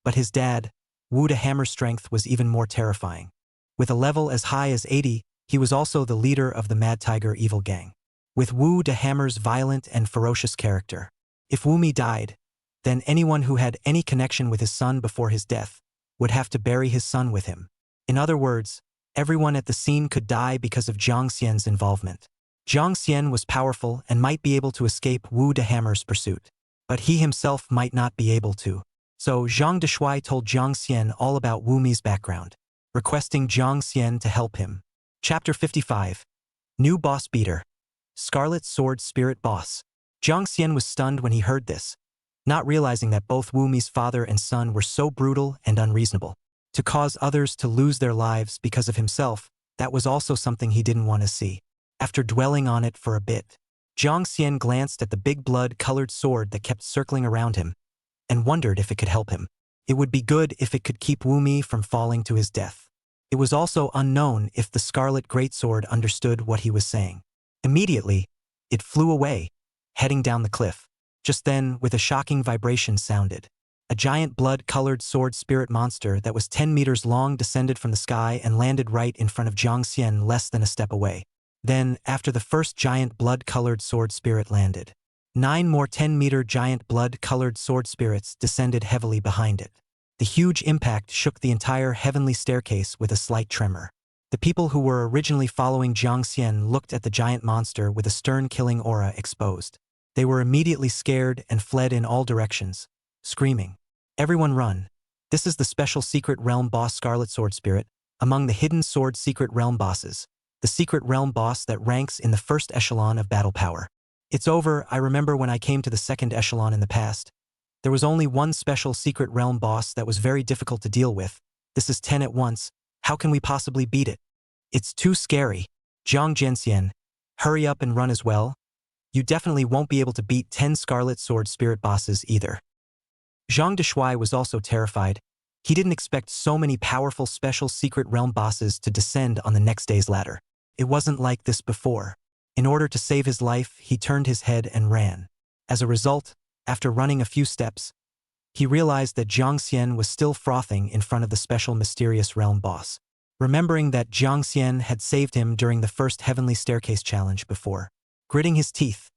but his dad, Wu De Hammer's strength was even more terrifying. With a level as high as 80, he was also the leader of the Mad Tiger evil gang. With Wu De Hammer's violent and ferocious character, if Wu Mi died, then anyone who had any connection with his son before his death would have to bury his son with him. In other words, everyone at the scene could die because of Jiang Xian's involvement. Jiang Xian was powerful and might be able to escape Wu De Hammer's pursuit, but he himself might not be able to. So Zhang Deshuai told Jiang Xian all about Wu Mi's background, requesting Jiang Xian to help him. Chapter 55. New Boss Beater. Scarlet Sword Spirit Boss. Jiang Xian was stunned when he heard this, not realizing that both Wu Mi's father and son were so brutal and unreasonable. To cause others to lose their lives because of himself, that was also something he didn't want to see. After dwelling on it for a bit, Jiang Xian glanced at the big blood-colored sword that kept circling around him and wondered if it could help him. It would be good if it could keep Wu Mi from falling to his death. It was also unknown if the Scarlet Greatsword understood what he was saying. Immediately, it flew away, heading down the cliff. Just then, with a shocking vibration sounded. A giant blood-colored sword spirit monster that was 10 meters long descended from the sky and landed right in front of Jiang Xian less than a step away. Then, after the first giant blood-colored sword spirit landed, 9 more 10-meter giant blood-colored sword spirits descended heavily behind it. The huge impact shook the entire heavenly staircase with a slight tremor. The people who were originally following Jiang Xian looked at the giant monster with a stern killing aura exposed. They were immediately scared and fled in all directions, screaming, "Everyone run! This is the special secret realm boss Scarlet Sword Spirit, among the hidden sword secret realm bosses. The secret realm boss that ranks in the first echelon of battle power. It's over. I remember when I came to the second echelon in the past. There was only one special secret realm boss that was very difficult to deal with. This is 10 at once. How can we possibly beat it? It's too scary. Jiang Zhenxian, hurry up and run as well. You definitely won't be able to beat 10 Scarlet Sword Spirit bosses either." Zhang Deshuai was also terrified. He didn't expect so many powerful special secret realm bosses to descend on the next day's ladder. It wasn't like this before. In order to save his life, he turned his head and ran. As a result, after running a few steps, he realized that Jiang Xian was still frothing in front of the special mysterious realm boss. Remembering that Jiang Xian had saved him during the first Heavenly Staircase challenge before. Gritting his teeth,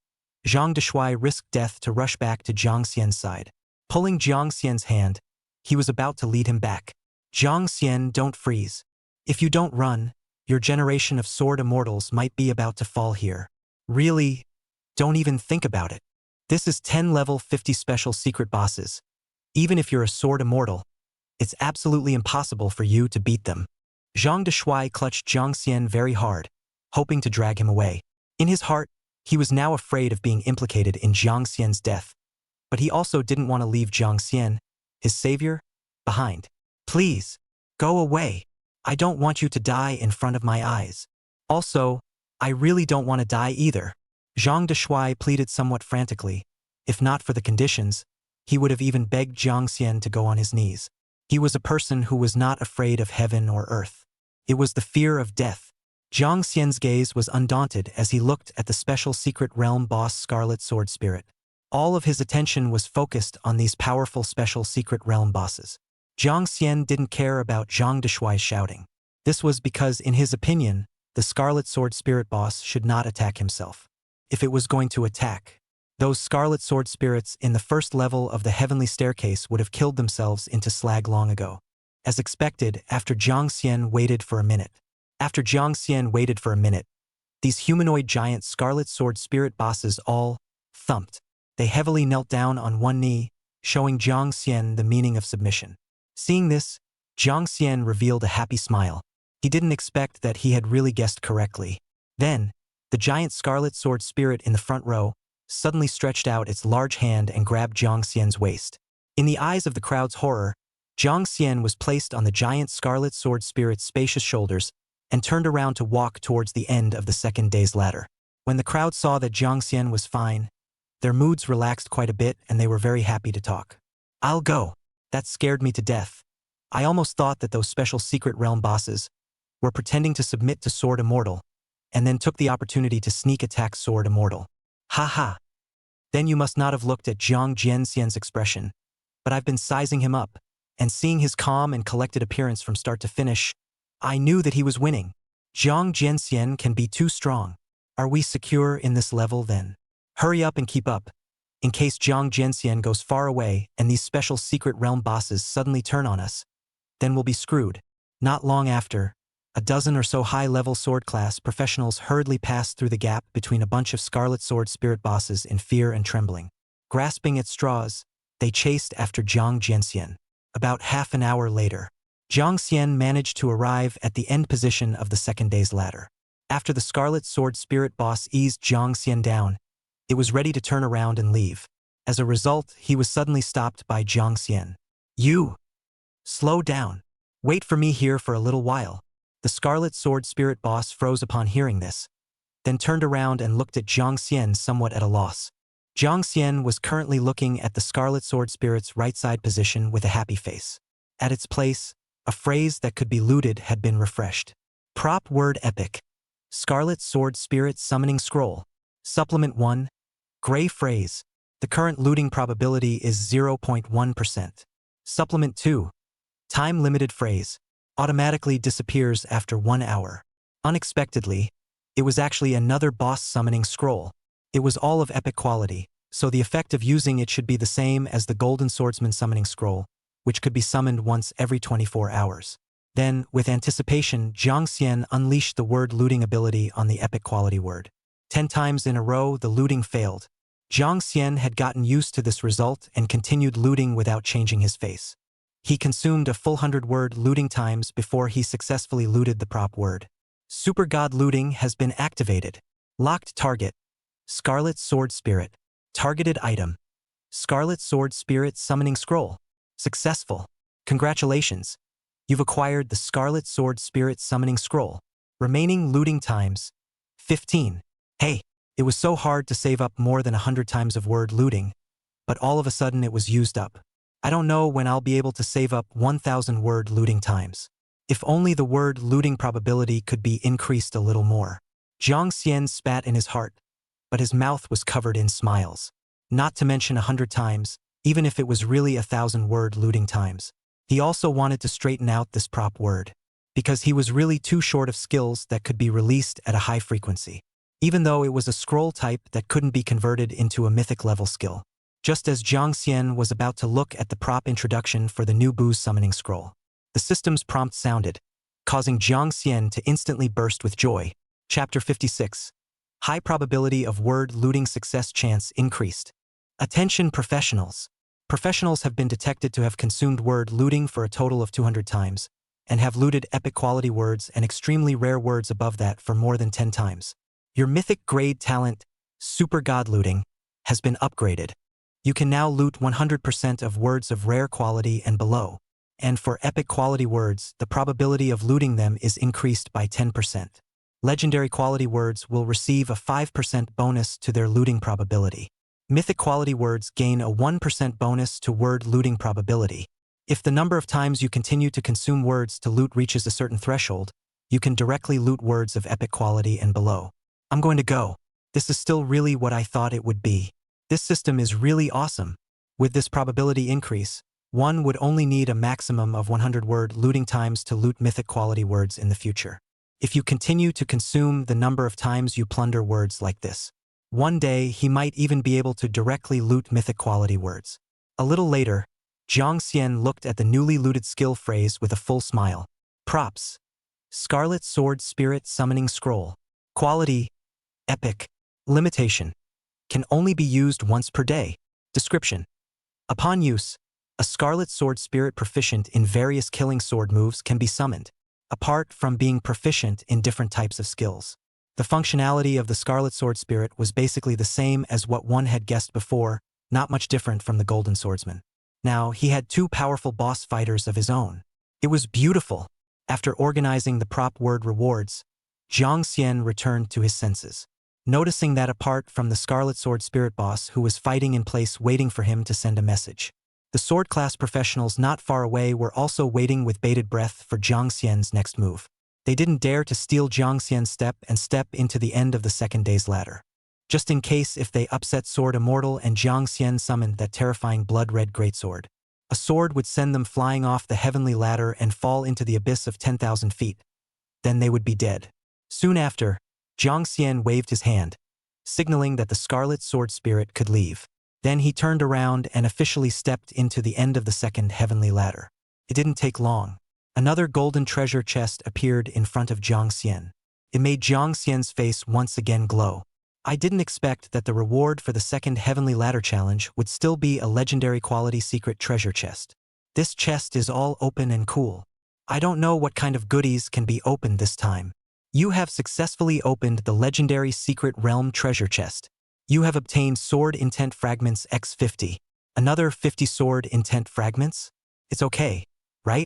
Zhang Deshuai risked death to rush back to Jiang Xian's side. Pulling Jiang Xian's hand, he was about to lead him back. Jiang Xian, don't freeze. If you don't run, your generation of sword immortals might be about to fall here. Really? Don't even think about it. This is 10 level 50 special secret bosses. Even if you're a sword immortal, it's absolutely impossible for you to beat them. Zhang Deshuai clutched Jiang Xian very hard, hoping to drag him away. In his heart, he was now afraid of being implicated in Jiang Xian's death. But he also didn't want to leave Jiang Xian, his savior, behind. Please, go away. I don't want you to die in front of my eyes. Also, I really don't want to die either. Zhang Deshuai pleaded somewhat frantically. If not for the conditions, he would have even begged Jiang Xian to go on his knees. He was a person who was not afraid of heaven or earth. It was the fear of death. Jiang Xian's gaze was undaunted as he looked at the special secret realm boss Scarlet Sword Spirit. All of his attention was focused on these powerful special secret realm bosses. Jiang Xian didn't care about Zhang Deshuai's shouting. This was because, in his opinion, the Scarlet Sword Spirit boss should not attack himself. If it was going to attack, those Scarlet Sword Spirits in the first level of the Heavenly Staircase would have killed themselves into slag long ago. As expected, after Jiang Xian waited for a minute. These humanoid giant Scarlet Sword Spirit bosses all thumped. They heavily knelt down on one knee, showing Jiang Xian the meaning of submission. Seeing this, Jiang Xian revealed a happy smile. He didn't expect that he had really guessed correctly. Then, the giant Scarlet Sword Spirit in the front row suddenly stretched out its large hand and grabbed Jiang Xian's waist. In the eyes of the crowd's horror, Jiang Xian was placed on the giant Scarlet Sword Spirit's spacious shoulders and turned around to walk towards the end of the second day's ladder. When the crowd saw that Jiang Xian was fine, their moods relaxed quite a bit and they were very happy to talk. I'll go. That scared me to death. I almost thought that those special secret realm bosses were pretending to submit to Sword Immortal and then took the opportunity to sneak attack Sword Immortal. Ha. Then you must not have looked at Jiang Jianxian's expression, but I've been sizing him up, and seeing his calm and collected appearance from start to finish, I knew that he was winning. Jiang Jianxian can be too strong. Are we secure in this level then? Hurry up and keep up. In case Jiang Jianxian goes far away and these special secret realm bosses suddenly turn on us, then we'll be screwed. Not long after, a dozen or so high-level sword class professionals hurriedly passed through the gap between a bunch of Scarlet Sword Spirit bosses in fear and trembling. Grasping at straws, they chased after Jiang Jianxian. About half an hour later, Jiang Xian managed to arrive at the end position of the second day's ladder. After the Scarlet Sword Spirit boss eased Jiang Xian down, it was ready to turn around and leave. As a result, he was suddenly stopped by Jiang Xian. You! Slow down. Wait for me here for a little while. The Scarlet Sword Spirit boss froze upon hearing this, then turned around and looked at Jiang Xian somewhat at a loss. Jiang Xian was currently looking at the Scarlet Sword Spirit's right side position with a happy face. At its place, a phrase that could be looted had been refreshed. Prop word epic. Scarlet Sword Spirit Summoning Scroll. Supplement 1. Gray phrase. The current looting probability is 0.1%. Supplement 2. Time-limited phrase. Automatically disappears after 1 hour. Unexpectedly, it was actually another boss summoning scroll. It was all of epic quality, so the effect of using it should be the same as the Golden Swordsman summoning scroll, which could be summoned once every 24 hours. Then, with anticipation, Jiang Xian unleashed the word looting ability on the epic quality word. 10 times in a row, the looting failed. Jiang Xian had gotten used to this result and continued looting without changing his face. He consumed a full 100-word looting times before he successfully looted the prop word. Super God looting has been activated. Locked target. Scarlet Sword Spirit. Targeted item. Scarlet Sword Spirit Summoning Scroll. Successful. Congratulations. You've acquired the Scarlet Sword Spirit Summoning Scroll. Remaining looting times. 15. Hey, it was so hard to save up more than 100 times of word looting, but all of a sudden it was used up. I don't know when I'll be able to save up 1,000 word looting times. If only the word looting probability could be increased a little more. Jiang Xian spat in his heart, but his mouth was covered in smiles. Not to mention 100 times, even if it was really 1,000-word looting times. He also wanted to straighten out this prop word, because he was really too short of skills that could be released at a high frequency, even though it was a scroll type that couldn't be converted into a mythic level skill. Just as Jiang Xian was about to look at the prop introduction for the new booze summoning scroll, the system's prompt sounded, causing Jiang Xian to instantly burst with joy. Chapter 56. High probability of word looting success chance increased. Attention professionals. Professionals have been detected to have consumed word looting for a total of 200 times, and have looted epic quality words and extremely rare words above that for more than 10 times. Your mythic grade talent, Super God Looting, has been upgraded. You can now loot 100% of words of rare quality and below, and for epic quality words, the probability of looting them is increased by 10%. Legendary quality words will receive a 5% bonus to their looting probability. Mythic quality words gain a 1% bonus to word looting probability. If the number of times you continue to consume words to loot reaches a certain threshold, you can directly loot words of epic quality and below. I'm going to go. This is still really what I thought it would be. This system is really awesome. With this probability increase, one would only need a maximum of 100 word looting times to loot mythic quality words in the future. If you continue to consume the number of times you plunder words like this, one day he might even be able to directly loot mythic quality words. A little later, Jiang Xian looked at the newly looted skill phrase with a full smile. Props. Scarlet Sword Spirit Summoning Scroll. Quality. Epic. Limitation. Can only be used once per day. Description. Upon use, a Scarlet Sword Spirit proficient in various killing sword moves can be summoned, apart from being proficient in different types of skills. The functionality of the Scarlet Sword Spirit was basically the same as what one had guessed before, not much different from the Golden Swordsman. Now, he had two powerful boss fighters of his own. It was beautiful. After organizing the prop word rewards, Jiang Xian returned to his senses, noticing that apart from the Scarlet Sword Spirit boss who was fighting in place waiting for him to send a message, the sword class professionals not far away were also waiting with bated breath for Jiang Xian's next move. They didn't dare to steal Jiang Xian's step and step into the end of the second day's ladder, just in case if they upset Sword Immortal and Jiang Xian summoned that terrifying blood-red greatsword. A sword would send them flying off the heavenly ladder and fall into the abyss of 10,000 feet. Then they would be dead. Soon after, Jiang Xian waved his hand, signaling that the Scarlet Sword Spirit could leave. Then he turned around and officially stepped into the end of the second heavenly ladder. It didn't take long. Another golden treasure chest appeared in front of Jiang Xian. It made Jiang Xian's face once again glow. I didn't expect that the reward for the second heavenly ladder challenge would still be a legendary quality secret treasure chest. This chest is all open and cool. I don't know what kind of goodies can be opened this time. You have successfully opened the legendary secret realm treasure chest. You have obtained sword intent fragments x50. Another 50 sword intent fragments? It's okay, right?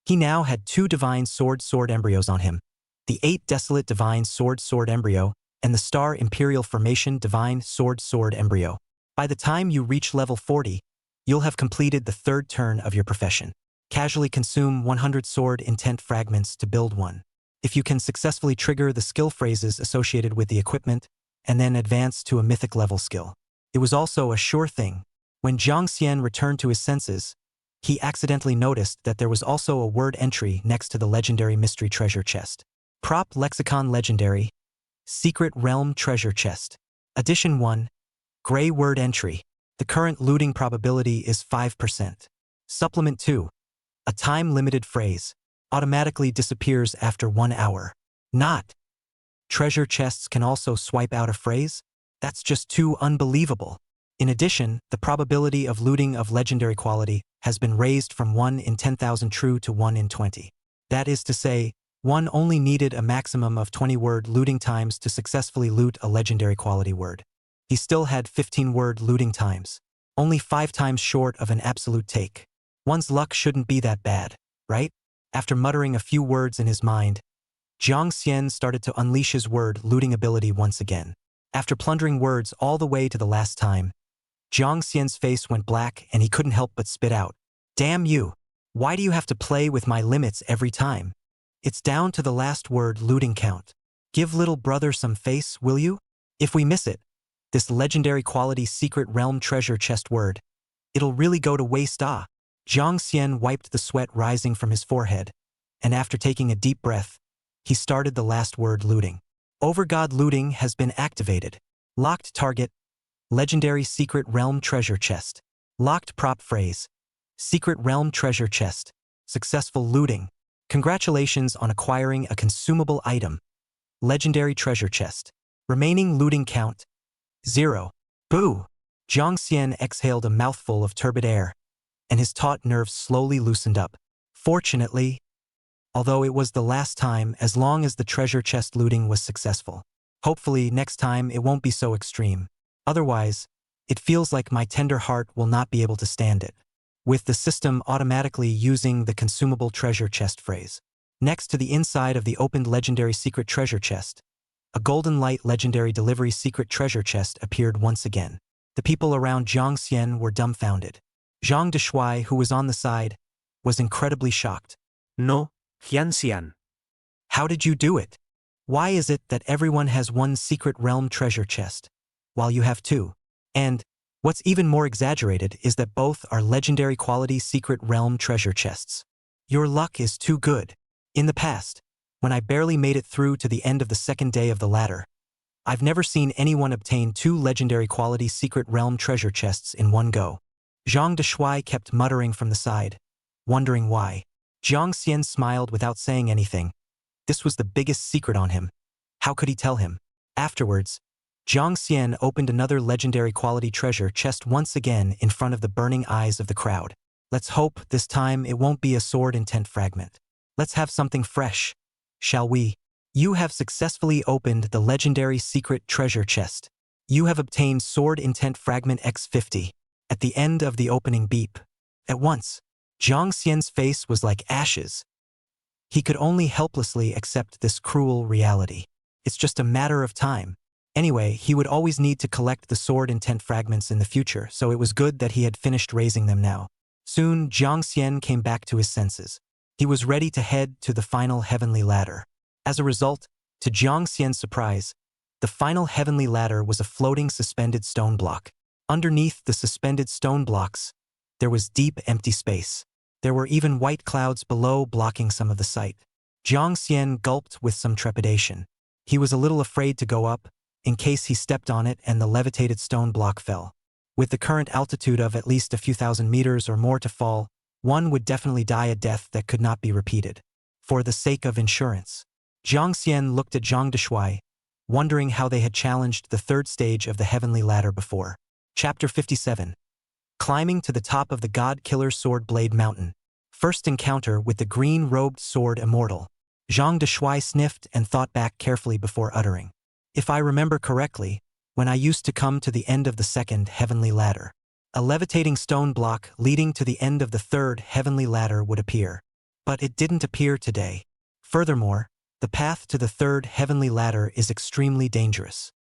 He now had 2 divine sword embryos on him. The 8 desolate divine sword embryo and the star imperial formation divine sword embryo. By the time you reach level 40, you'll have completed the 3rd turn of your profession. Casually consume 100 sword intent fragments to build one. If you can successfully trigger the skill phrases associated with the equipment, and then advance to a mythic level skill. It was also a sure thing. When Jiang Xian returned to his senses, he accidentally noticed that there was also a word entry next to the legendary mystery treasure chest. Prop Lexicon Legendary Secret Realm Treasure Chest. Edition 1. Gray Word Entry. The current looting probability is 5%. Supplement 2. A time-limited phrase. Automatically disappears after 1 hour. Not. Treasure chests can also swipe out a phrase? That's just too unbelievable. In addition, the probability of looting of legendary quality has been raised from 1 in 10,000 true to 1 in 20. That is to say, one only needed a maximum of 20 word looting times to successfully loot a legendary quality word. He still had 15 word looting times, only 5 times short of an absolute take. One's luck shouldn't be that bad, right? After muttering a few words in his mind, Jiang Xian started to unleash his word looting ability once again. After plundering words all the way to the last time, Jiang Xian's face went black and he couldn't help but spit out, "Damn you! Why do you have to play with my limits every time? It's down to the last word looting count. Give little brother some face, will you? If we miss it, this legendary quality secret realm treasure chest word, it'll really go to waste. Jiang Xian wiped the sweat rising from his forehead, and after taking a deep breath, he started the last word looting. Overgod looting has been activated. Locked target, legendary secret realm treasure chest. Locked prop phrase, secret realm treasure chest. Successful looting. Congratulations on acquiring a consumable item. Legendary treasure chest. Remaining looting count, 0. Boo! Jiang Xian exhaled a mouthful of turbid air, and his taut nerves slowly loosened up. Fortunately, although it was the last time, as long as the treasure chest looting was successful. Hopefully, next time it won't be so extreme. Otherwise, it feels like my tender heart will not be able to stand it. With the system automatically using the consumable treasure chest phrase. Next to the inside of the opened legendary secret treasure chest, a golden light legendary delivery secret treasure chest appeared once again. The people around Jiang Xian were dumbfounded. Zhang Deshuai, who was on the side, was incredibly shocked. No, Jiang Xian. How did you do it? Why is it that everyone has one secret realm treasure chest, while you have two? And what's even more exaggerated is that both are legendary quality secret realm treasure chests. Your luck is too good. In the past, when I barely made it through to the end of the second day of the ladder, I've never seen anyone obtain two legendary quality secret realm treasure chests in one go. Zhang Deshuai kept muttering from the side, wondering why. Jiang Xian smiled without saying anything. This was the biggest secret on him. How could he tell him? Afterwards, Jiang Xian opened another legendary quality treasure chest once again in front of the burning eyes of the crowd. Let's hope this time it won't be a sword intent fragment. Let's have something fresh, shall we? You have successfully opened the legendary secret treasure chest. You have obtained sword intent fragment X50. At the end of the opening beep, at once, Jiang Xian's face was like ashes. He could only helplessly accept this cruel reality. It's just a matter of time. Anyway, he would always need to collect the sword intent fragments in the future, so it was good that he had finished raising them now. Soon, Jiang Xian came back to his senses. He was ready to head to the final heavenly ladder. As a result, to Jiang Xian's surprise, the final heavenly ladder was a floating suspended stone block. Underneath the suspended stone blocks, there was deep empty space. There were even white clouds below blocking some of the sight. Jiang Xian gulped with some trepidation. He was a little afraid to go up, in case he stepped on it and the levitated stone block fell. With the current altitude of at least a few thousand meters or more to fall, one would definitely die a death that could not be repeated. For the sake of insurance. Jiang Xian looked at Zhang Deshuai, wondering how they had challenged the third stage of the heavenly ladder before. Chapter 57. Climbing to the top of the God-Killer Sword Blade Mountain. First encounter with the green-robed sword immortal. Zhang Deshuai sniffed and thought back carefully before uttering. If I remember correctly, when I used to come to the end of the second heavenly ladder, a levitating stone block leading to the end of the third heavenly ladder would appear. But it didn't appear today. Furthermore, the path to the third heavenly ladder is extremely dangerous.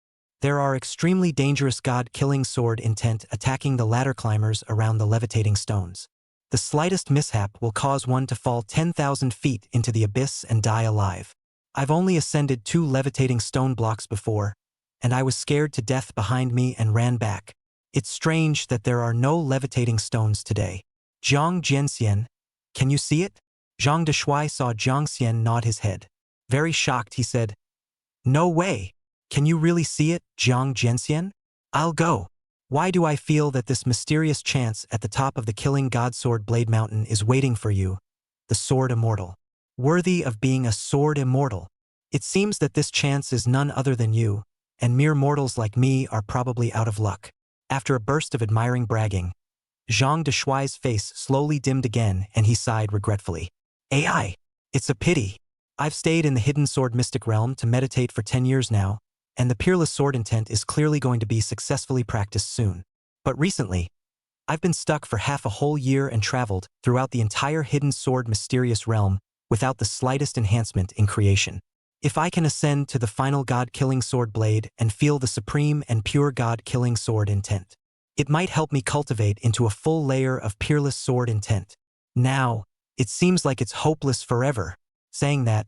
There are extremely dangerous God-killing sword intent attacking the ladder climbers around the levitating stones. The slightest mishap will cause one to fall 10,000 feet into the abyss and die alive. I've only ascended 2 levitating stone blocks before, and I was scared to death behind me and ran back. It's strange that there are no levitating stones today. Jiang Jianxian, can you see it? Zhang Deshuai saw Jiang Xian nod his head. Very shocked, he said, "No way. Can you really see it, Jiang Jianxian? I'll go. Why do I feel that this mysterious chance at the top of the killing God Sword Blade Mountain is waiting for you, the Sword Immortal? Worthy of being a Sword Immortal. It seems that this chance is none other than you, and mere mortals like me are probably out of luck." After a burst of admiring bragging, Zhang Deshuai's face slowly dimmed again and he sighed regretfully. "AI, it's a pity. I've stayed in the hidden sword mystic realm to meditate for 10 years now, and the peerless sword intent is clearly going to be successfully practiced soon. But recently, I've been stuck for half a whole year and traveled throughout the entire hidden sword mysterious realm without the slightest enhancement in creation. If I can ascend to the final God-killing sword blade and feel the supreme and pure God-killing sword intent, it might help me cultivate into a full layer of peerless sword intent. Now, It seems like it's hopeless forever. Saying that,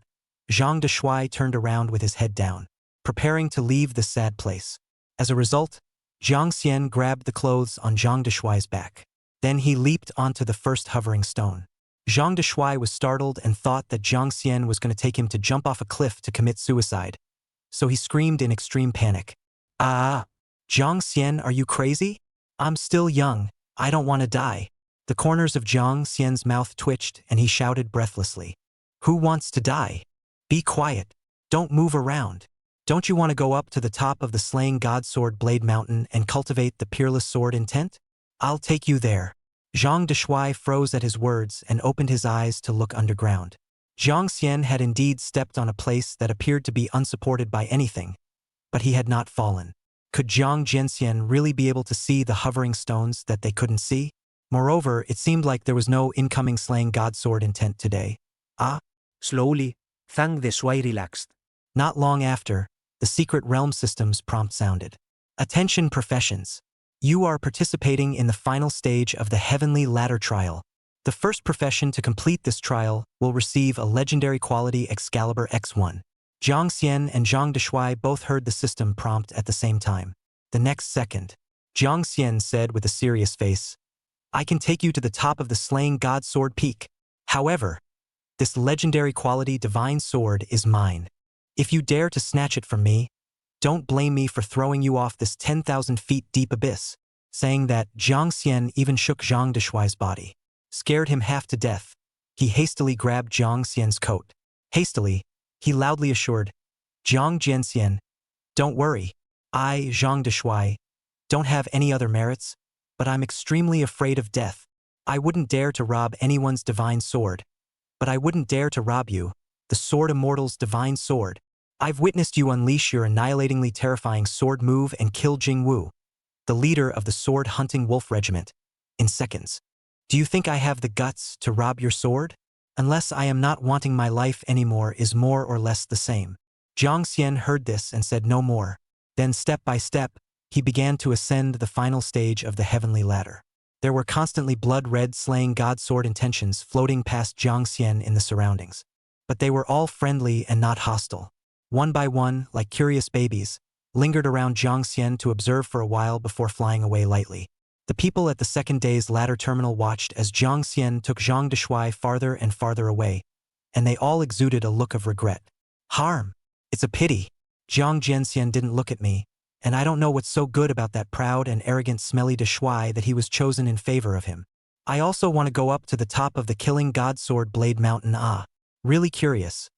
Zhang Deshuai turned around with his head down, preparing to leave the sad place. As a result, Jiang Xian grabbed the clothes on Zhang Deshuai's back. Then he leaped onto the first hovering stone. Zhang Deshuai was startled and thought that Jiang Xian was going to take him to jump off a cliff to commit suicide. So he screamed in extreme panic. "Ah! Jiang Xian, are you crazy? I'm still young. I don't want to die." The corners of Jiang Xian's mouth twitched and he shouted breathlessly. "Who wants to die? Be quiet. Don't move around. Don't you want to go up to the top of the slaying god sword blade mountain and cultivate the peerless sword intent? I'll take you there." Zhang Deshuai froze at his words and opened his eyes to look underground. Jiang Xian had indeed stepped on a place that appeared to be unsupported by anything, but he had not fallen. Could Jiang Jianxian really be able to see the hovering stones that they couldn't see? Moreover, it seemed like there was no incoming slaying god sword intent today. Slowly, Zhang Deshuai relaxed. Not long after, the secret realm system's prompt sounded. "Attention professions. You are participating in the final stage of the Heavenly Ladder Trial. The first profession to complete this trial will receive a legendary quality Excalibur X1. Jiang Xian and Zhang Deshuai both heard the system prompt at the same time. The next second, Jiang Xian said with a serious face, "I can take you to the top of the slaying god sword peak. However, this legendary quality divine sword is mine. If you dare to snatch it from me, don't blame me for throwing you off this 10,000 feet deep abyss." Saying that, Jiang Xian even shook Zhang Deshuai's body. Scared him half to death, he hastily grabbed Jiang Xian's coat. Hastily, he loudly assured, "Jiang Jianxian, don't worry. I, Zhang Deshuai, don't have any other merits, but I'm extremely afraid of death. I wouldn't dare to rob anyone's divine sword, but I wouldn't dare to rob you, the Sword Immortal's divine sword. I've witnessed you unleash your annihilatingly terrifying sword move and kill Jingwu, the leader of the sword-hunting wolf regiment, in seconds. Do you think I have the guts to rob your sword? Unless I am not wanting my life anymore is more or less the same." Jiang Xian heard this and said no more. Then step by step, he began to ascend the final stage of the heavenly ladder. There were constantly blood-red slaying god sword intentions floating past Jiang Xian in the surroundings. But they were all friendly and not hostile. One by one, like curious babies, lingered around Jiang Xian to observe for a while before flying away lightly. The people at the second day's ladder terminal watched as Jiang Xian took Zhang Deshuai farther and farther away, and they all exuded a look of regret. "Harm. It's a pity. Jiang Jianxian didn't look at me, and I don't know what's so good about that proud and arrogant smelly Deshuai that he was chosen in favor of him. I also want to go up to the top of the killing god sword blade mountain. Really curious.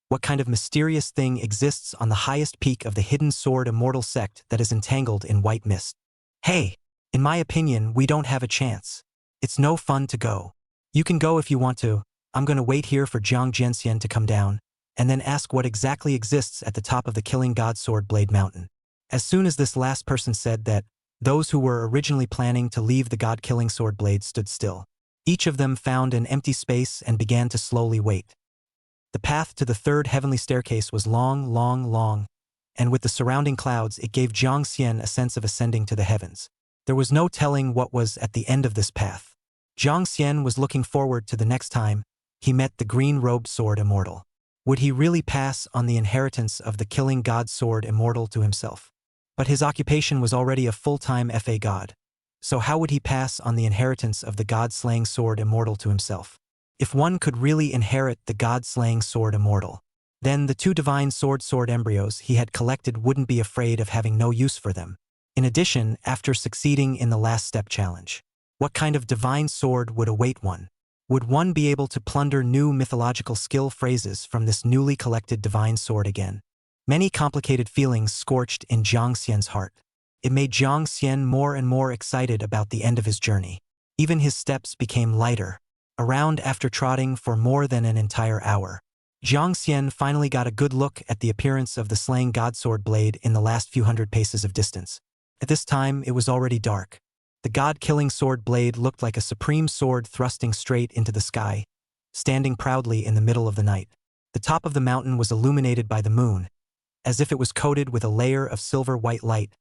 What kind of mysterious thing exists on the highest peak of the hidden sword immortal sect that is entangled in white mist? Hey! In my opinion, we don't have a chance. It's no fun to go. You can go if you want to. I'm going to wait here for Jiang Jianxian to come down, and then ask what exactly exists at the top of the killing god sword blade mountain." As soon as this last person said that, those who were originally planning to leave the god-killing sword blade stood still. Each of them found an empty space and began to slowly wait. The path to the third heavenly staircase was long, and with the surrounding clouds it gave Jiang Xian a sense of ascending to the heavens. There was no telling what was at the end of this path. Jiang Xian was looking forward to the next time he met the green-robed sword immortal. Would he really pass on the inheritance of the killing god sword immortal to himself? But his occupation was already a full-time FA god. So how would he pass on the inheritance of the god-slaying sword immortal to himself? If one could really inherit the god-slaying sword immortal, then the two divine sword embryos he had collected wouldn't be afraid of having no use for them. In addition, after succeeding in the last step challenge, what kind of divine sword would await one? Would one be able to plunder new mythological skill phrases from this newly collected divine sword again? Many complicated feelings scorched in Jiang Xian's heart. It made Jiang Xian more and more excited about the end of his journey. Even his steps became lighter. Around after trotting for more than an entire hour, Jiang Xian finally got a good look at the appearance of the slaying god sword blade in the last few hundred paces of distance. At this time, it was already dark. The god-killing sword blade looked like a supreme sword thrusting straight into the sky, standing proudly in the middle of the night. The top of the mountain was illuminated by the moon, as if it was coated with a layer of silver-white light,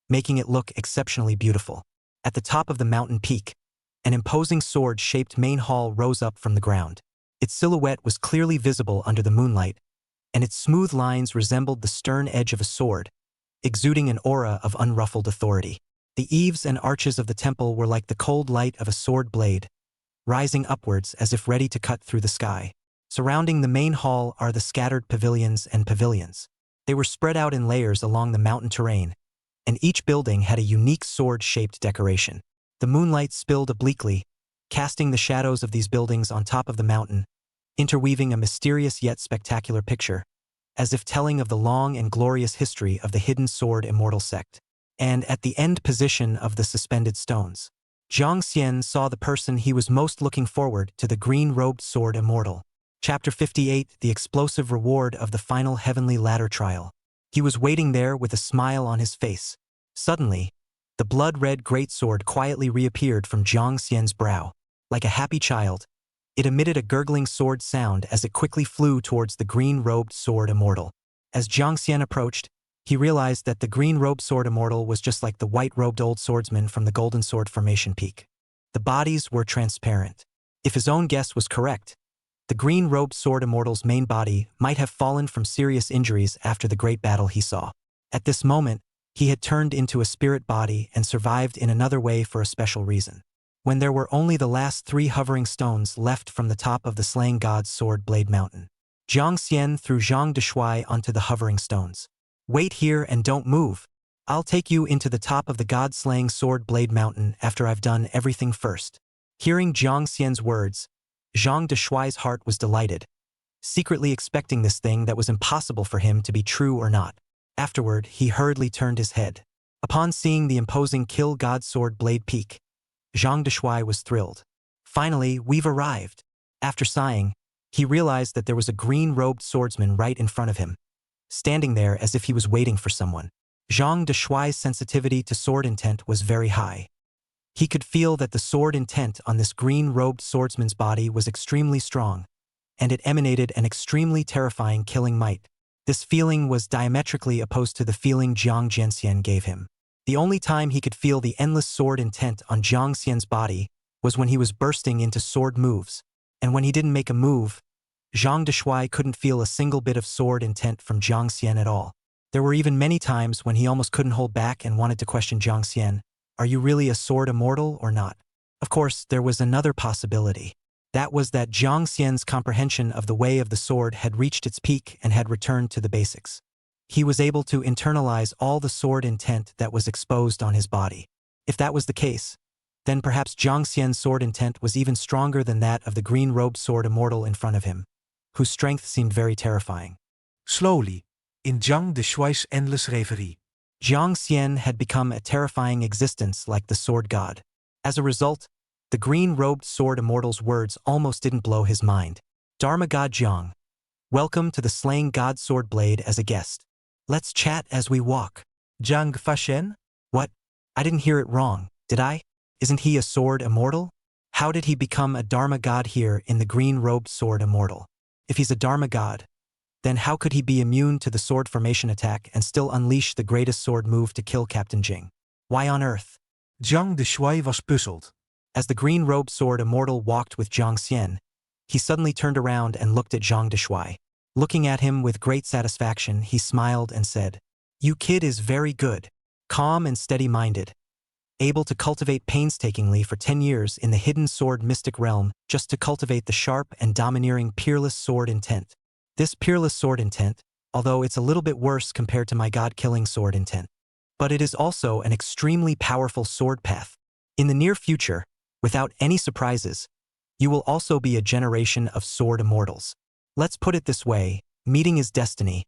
making it look exceptionally beautiful. At the top of the mountain peak, An imposing sword-shaped main hall rose up from the ground. Its silhouette was clearly visible under the moonlight, and its smooth lines resembled the stern edge of a sword, exuding an aura of unruffled authority. The eaves and arches of the temple were like the cold light of a sword blade, rising upwards as if ready to cut through the sky. Surrounding the main hall are the scattered pavilions and pavilions. They were spread out in layers along the mountain terrain, and each building had a unique sword-shaped decoration. The moonlight spilled obliquely, casting the shadows of these buildings on top of the mountain, interweaving a mysterious yet spectacular picture, as if telling of the long and glorious history of the hidden sword immortal sect. And at the end position of the suspended stones, Jiang Xian saw the person he was most looking forward to, the green-robed sword immortal. Chapter 58, The Explosive Reward of the Final Heavenly Ladder Trial. He was waiting there with a smile on his face. Suddenly, the blood-red greatsword quietly reappeared from Jiang Xian's brow. Like a happy child, it emitted a gurgling sword sound as it quickly flew towards the green-robed sword immortal. As Jiang Xian approached, he realized that the green-robed sword immortal was just like the white-robed old swordsman from the Golden Sword Formation Peak. The bodies were transparent. If his own guess was correct, the green-robed sword immortal's main body might have fallen from serious injuries after the great battle he saw. At this moment, he had turned into a spirit body and survived in another way for a special reason. When there were only the last 3 hovering stones left from the top of the Slaying God's Sword Blade Mountain, Jiang Xian threw Zhang Deshuai onto the hovering stones. "Wait here and don't move. I'll take you into the top of the God-slaying Sword Blade Mountain after I've done everything first." Hearing Jiang Xian's words, Zhang Deshuai's heart was delighted, secretly expecting this thing that was impossible for him to be true or not. Afterward, he hurriedly turned his head. Upon seeing the imposing Kill God Sword Blade Peak, Zhang Deshuai was thrilled. "Finally, we've arrived." After sighing, he realized that there was a green-robed swordsman right in front of him, standing there as if he was waiting for someone. Zhang Deshuai's sensitivity to sword intent was very high. He could feel that the sword intent on this green-robed swordsman's body was extremely strong, and it emanated an extremely terrifying killing might. This feeling was diametrically opposed to the feeling Jiang Jianxian gave him. The only time he could feel the endless sword intent on Jiang Xian's body was when he was bursting into sword moves, and when he didn't make a move, Zhang Deshuai couldn't feel a single bit of sword intent from Jiang Xian at all. There were even many times when he almost couldn't hold back and wanted to question Jiang Xian, "Are you really a sword immortal or not?" Of course, there was another possibility. That was that Jiang Xian's comprehension of the way of the sword had reached its peak and had returned to the basics. He was able to internalize all the sword intent that was exposed on his body. If that was the case, then perhaps Jiang Xian's sword intent was even stronger than that of the green-robed sword immortal in front of him, whose strength seemed very terrifying. Slowly, in Jiang Deshuai's endless reverie, Jiang Xian had become a terrifying existence like the sword god. As a result, the green-robed sword immortal's words almost didn't blow his mind. "Dharma God Jiang, welcome to the Slaying God Sword Blade as a guest. Let's chat as we walk." Jiang Fashen? What? I didn't hear it wrong, did I? Isn't he a sword immortal? How did he become a Dharma god here in the green-robed sword immortal? If he's a Dharma god, then how could he be immune to the sword formation attack and still unleash the greatest sword move to kill Captain Jing? Why on earth? Jiang Deshuai was puzzled. As the green-robed sword immortal walked with Jiang Xian, he suddenly turned around and looked at Zhang Deshuai. Looking at him with great satisfaction, he smiled and said, "You kid is very good, calm and steady-minded, able to cultivate painstakingly for 10 years in the hidden sword mystic realm just to cultivate the sharp and domineering peerless sword intent. This peerless sword intent, although it's a little bit worse compared to my god-killing sword intent, but it is also an extremely powerful sword path. In the near future, without any surprises, you will also be a generation of sword immortals. Let's put it this way, meeting is destiny.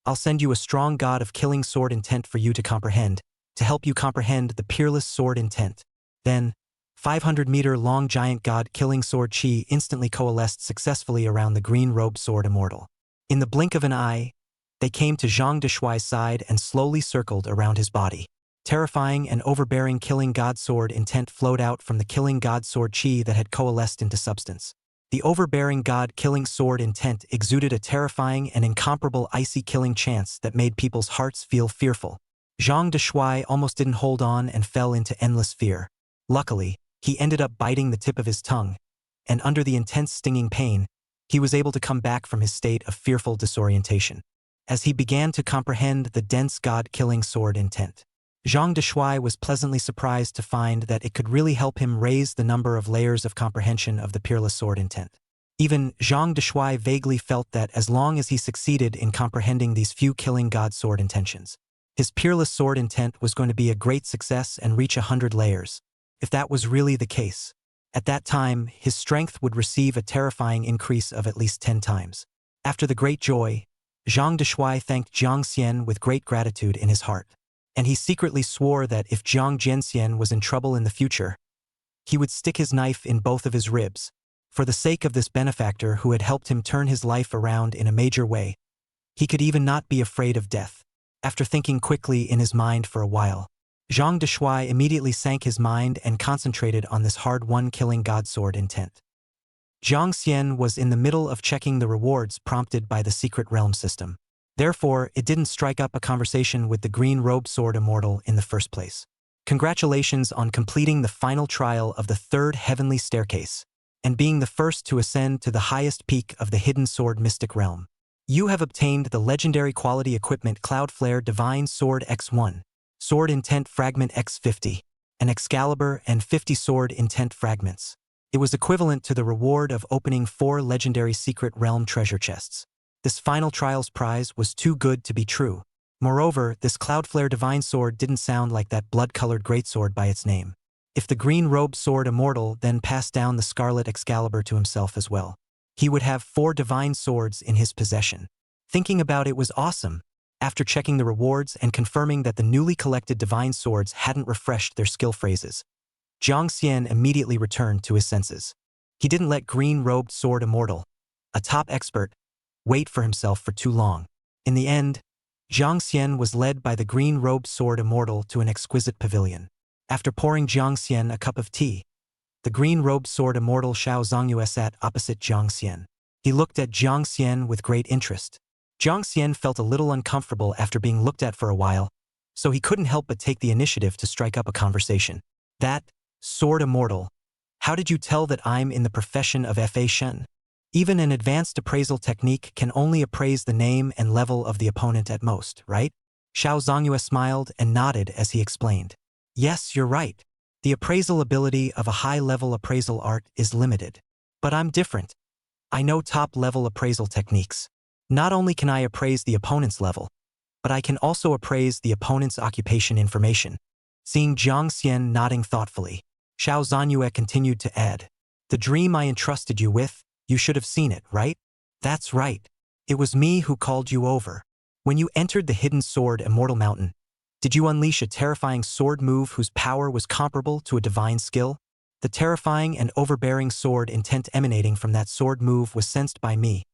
I'll send you a strong god of killing sword intent for you to comprehend, to help you comprehend the peerless sword intent." Then, 500-meter-long giant god-killing sword chi instantly coalesced successfully around the green-robed sword immortal. In the blink of an eye, they came to Zhang Deshuai's side and slowly circled around his body. Terrifying and overbearing killing god sword intent flowed out from the killing god sword chi that had coalesced into substance. The overbearing god-killing sword intent exuded a terrifying and incomparable icy killing chance that made people's hearts feel fearful. Zhang Deshuai almost didn't hold on and fell into endless fear. Luckily, He ended up biting the tip of his tongue, and under the intense stinging pain, he was able to come back from his state of fearful disorientation. As he began to comprehend the dense god-killing sword intent, Zhang Deshuai was pleasantly surprised to find that it could really help him raise the number of layers of comprehension of the peerless sword intent. Even Zhang Deshuai vaguely felt that as long as he succeeded in comprehending these few killing god sword intentions, his peerless sword intent was going to be a great success and reach 100 layers. If that was really the case, at that time, his strength would receive a terrifying increase of at least 10 times. After the great joy, Zhang Deshuai thanked Jiang Xian with great gratitude in his heart, and he secretly swore that if Jiang Jianxian was in trouble in the future, he would stick his knife in both of his ribs, for the sake of this benefactor who had helped him turn his life around in a major way. He could even not be afraid of death. After thinking quickly in his mind for a while, Zhang Deshuai immediately sank his mind and concentrated on this hard-won killing god sword intent. Jiang Xian was in the middle of checking the rewards prompted by the secret realm system. Therefore, it didn't strike up a conversation with the green-robed sword immortal in the first place. Congratulations on completing the final trial of the third heavenly staircase, and being the first to ascend to the highest peak of the hidden sword mystic realm. You have obtained the legendary quality equipment Cloudflare Divine Sword X1, Sword Intent Fragment X50, an Excalibur and 50 Sword Intent Fragments. It was equivalent to the reward of opening 4 legendary secret realm treasure chests. This final trial's prize was too good to be true. Moreover, this Cloudflare Divine Sword didn't sound like that blood-colored greatsword by its name. If the green-robed sword immortal then passed down the scarlet Excalibur to himself as well, he would have 4 divine swords in his possession. Thinking about it was awesome. After checking the rewards and confirming that the newly collected divine swords hadn't refreshed their skill phrases, Jiang Xian immediately returned to his senses. He didn't let green-robed sword immortal, a top expert, wait for himself for too long. In the end, Jiang Xian was led by the green-robed sword immortal to an exquisite pavilion. After pouring Jiang Xian a cup of tea, the green-robed sword immortal Xiao Zongyue sat opposite Jiang Xian. He looked at Jiang Xian with great interest. Jiang Xian felt a little uncomfortable after being looked at for a while, so he couldn't help but take the initiative to strike up a conversation. That, sword immortal, how did you tell that I'm in the profession of Fa Shen? Even an advanced appraisal technique can only appraise the name and level of the opponent at most, right? Xiao Zongyue smiled and nodded as he explained. Yes, you're right. The appraisal ability of a high-level appraisal art is limited. But I'm different. I know top-level appraisal techniques. Not only can I appraise the opponent's level, but I can also appraise the opponent's occupation information. Seeing Jiang Xian nodding thoughtfully, Xiao Zongyue continued to add, the dream I entrusted you with, you should have seen it, right? That's right. It was me who called you over. When you entered the hidden sword Immortal Mountain, did you unleash a terrifying sword move whose power was comparable to a divine skill? The terrifying and overbearing sword intent emanating from that sword move was sensed by me,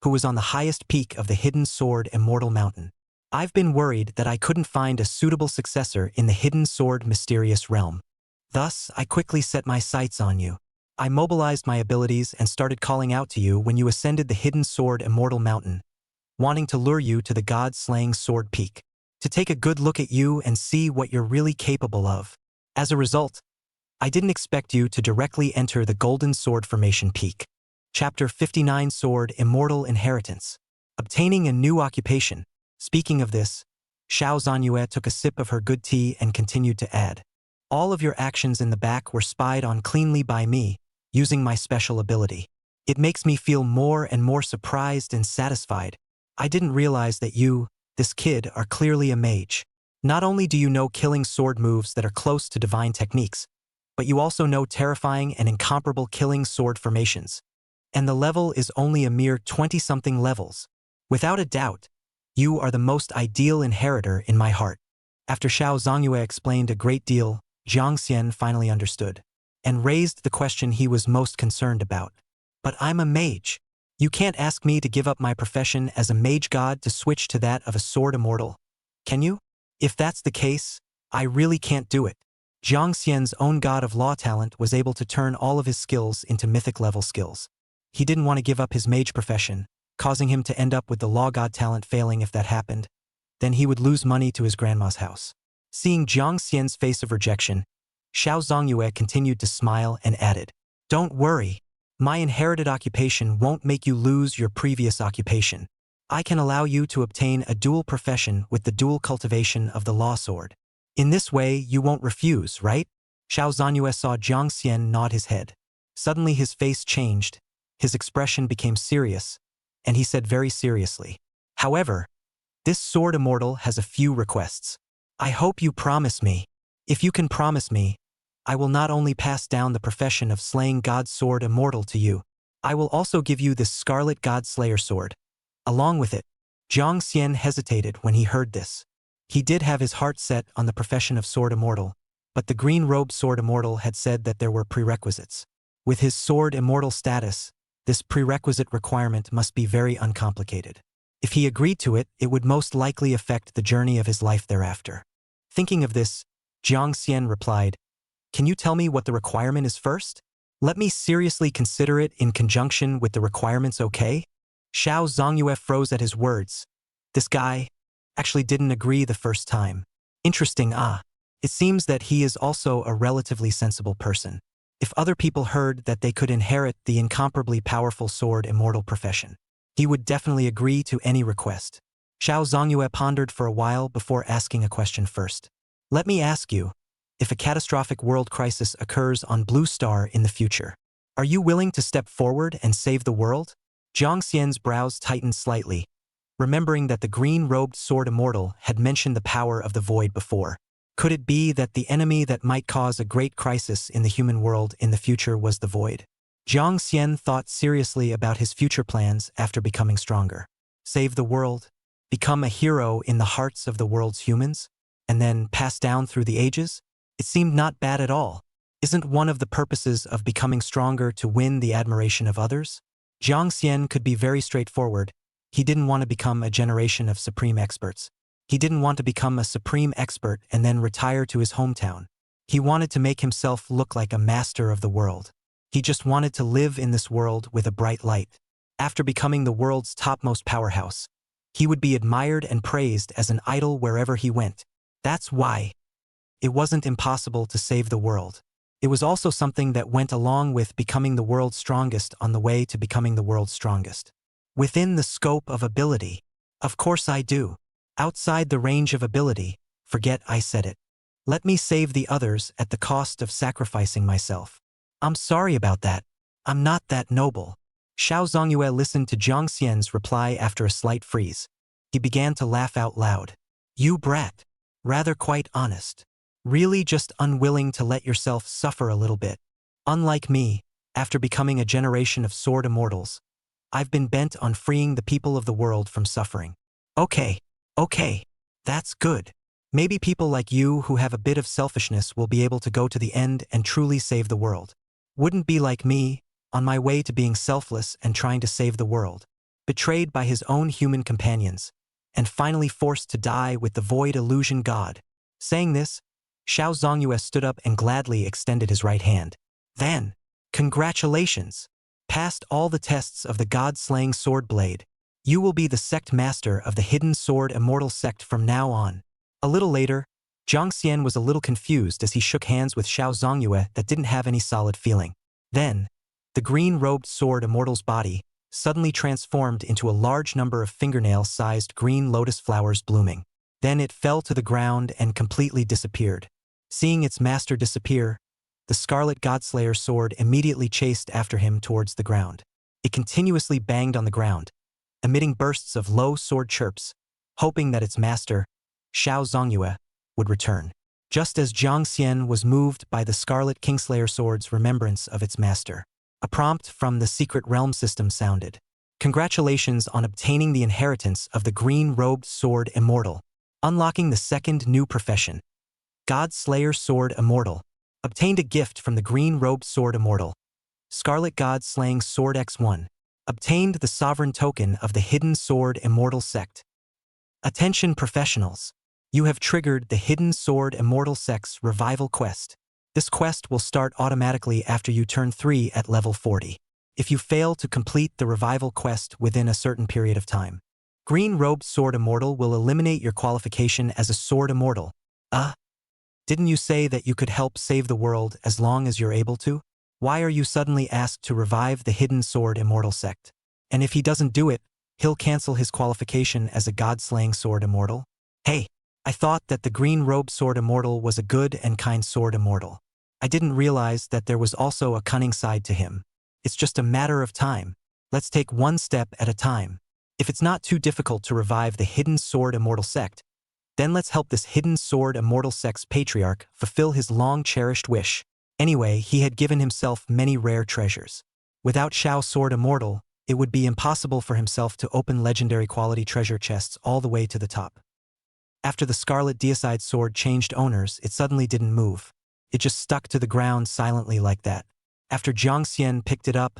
who was on the highest peak of the hidden sword Immortal Mountain. I've been worried that I couldn't find a suitable successor in the hidden sword mysterious realm. Thus, I quickly set my sights on you. I mobilized my abilities and started calling out to you when you ascended the hidden sword Immortal Mountain, wanting to lure you to the god-slaying sword peak, to take a good look at you and see what you're really capable of. As a result, I didn't expect you to directly enter the Golden Sword Formation Peak. Chapter 59 Sword Immortal Inheritance. Obtaining a new occupation. Speaking of this, Xiao Zongyue took a sip of her good tea and continued to add, all of your actions in the back were spied on cleanly by me, using my special ability. It makes me feel more and more surprised and satisfied. I didn't realize that you, this kid, are clearly a mage. Not only do you know killing sword moves that are close to divine techniques, but you also know terrifying and incomparable killing sword formations. And the level is only a mere 20-something levels. Without a doubt, you are the most ideal inheritor in my heart. After Xiao Zongyue explained a great deal, Jiang Xian finally understood, and raised the question he was most concerned about. But I'm a mage. You can't ask me to give up my profession as a mage god to switch to that of a sword immortal. Can you? If that's the case, I really can't do it. Jiang Xian's own god of law talent was able to turn all of his skills into mythic level skills. He didn't want to give up his mage profession, causing him to end up with the law god talent failing if that happened. Then he would lose money to his grandma's house. Seeing Jiang Xian's face of rejection, Xiao Zongyue continued to smile and added, "Don't worry. My inherited occupation won't make you lose your previous occupation. I can allow you to obtain a dual profession with the dual cultivation of the law sword. In this way, you won't refuse, right?" Xiao Zongyue saw Jiang Xian nod his head. Suddenly his face changed, his expression became serious, and he said very seriously, "However, this sword immortal has a few requests. I hope you promise me. If you can promise me, I will not only pass down the profession of slaying God's sword immortal to you, I will also give you this scarlet God Slayer sword. Along with it." Jiang Xian hesitated when he heard this. He did have his heart set on the profession of sword immortal, but the green-robed sword immortal had said that there were prerequisites. With his sword immortal status, this prerequisite requirement must be very uncomplicated. If he agreed to it, it would most likely affect the journey of his life thereafter. Thinking of this, Jiang Xian replied, "Can you tell me what the requirement is first? Let me seriously consider it in conjunction with the requirements, okay?" Xiao Zongyue froze at his words. This guy actually didn't agree the first time. Interesting, It seems that he is also a relatively sensible person. If other people heard that they could inherit the incomparably powerful sword immortal profession, he would definitely agree to any request. Xiao Zongyue pondered for a while before asking a question first. "Let me ask you, if a catastrophic world crisis occurs on Blue Star in the future, are you willing to step forward and save the world?" Jiang Xian's brows tightened slightly, remembering that the green-robed sword immortal had mentioned the power of the void before. Could it be that the enemy that might cause a great crisis in the human world in the future was the void? Jiang Xian thought seriously about his future plans after becoming stronger. Save the world, become a hero in the hearts of the world's humans, and then pass down through the ages? It seemed not bad at all. Isn't one of the purposes of becoming stronger to win the admiration of others? Jiang Xian could be very straightforward. He didn't want to become a generation of supreme experts. He didn't want to become a supreme expert and then retire to his hometown. He wanted to make himself look like a master of the world. He just wanted to live in this world with a bright light. After becoming the world's topmost powerhouse, he would be admired and praised as an idol wherever he went. That's why it wasn't impossible to save the world. It was also something that went along with becoming the world's strongest on the way to becoming the world's strongest. Within the scope of ability. Of course I do. Outside the range of ability, forget I said it. Let me save the others at the cost of sacrificing myself. I'm sorry about that. I'm not that noble. Xiao Zongyue listened to Jiang Xian's reply after a slight freeze. He began to laugh out loud. "You brat. Rather quite honest. Really just unwilling to let yourself suffer a little bit. Unlike me, after becoming a generation of sword immortals, I've been bent on freeing the people of the world from suffering." Okay, that's good. Maybe people like you who have a bit of selfishness will be able to go to the end and truly save the world. Wouldn't be like me, on my way to being selfless and trying to save the world, betrayed by his own human companions, and finally forced to die with the void illusion god. Saying this, Xiao Zongyue stood up and gladly extended his right hand. Then, congratulations! Passed all the tests of the god-slaying sword blade. You will be the sect master of the hidden sword immortal sect from now on. A little later, Jiang Xian was a little confused as he shook hands with Xiao Zongyue that didn't have any solid feeling. Then, the green-robed sword immortal's body suddenly transformed into a large number of fingernail-sized green lotus flowers blooming. Then it fell to the ground and completely disappeared. Seeing its master disappear, the Scarlet Godslayer sword immediately chased after him towards the ground. It continuously banged on the ground, emitting bursts of low sword chirps, hoping that its master, Xiao Zongyue, would return. Just as Jiang Xian was moved by the Scarlet Kingslayer sword's remembrance of its master, a prompt from the Secret Realm system sounded. Congratulations on obtaining the inheritance of the green-robed sword immortal, unlocking the second new profession. God Slayer Sword Immortal. Obtained a gift from the green-robed sword immortal. Scarlet God Slaying Sword X1. Obtained the sovereign token of the Hidden Sword Immortal Sect. Attention professionals. You have triggered the Hidden Sword Immortal Sect's Revival Quest. This quest will start automatically after you turn 3 at level 40. If you fail to complete the Revival Quest within a certain period of time, Green-Robed Sword Immortal will eliminate your qualification as a Sword Immortal. Didn't you say that you could help save the world as long as you're able to? Why are you suddenly asked to revive the Hidden Sword Immortal sect? And if he doesn't do it, he'll cancel his qualification as a god-slaying sword immortal? Hey, I thought that the green-robed sword immortal was a good and kind sword immortal. I didn't realize that there was also a cunning side to him. It's just a matter of time. Let's take one step at a time. If it's not too difficult to revive the Hidden Sword Immortal sect, then let's help this Hidden Sword Immortal sect's patriarch fulfill his long-cherished wish. Anyway, he had given himself many rare treasures. Without Shao Sword Immortal, it would be impossible for himself to open legendary quality treasure chests all the way to the top. After the Scarlet Deicide sword changed owners, it suddenly didn't move. It just stuck to the ground silently like that. After Jiang Xian picked it up,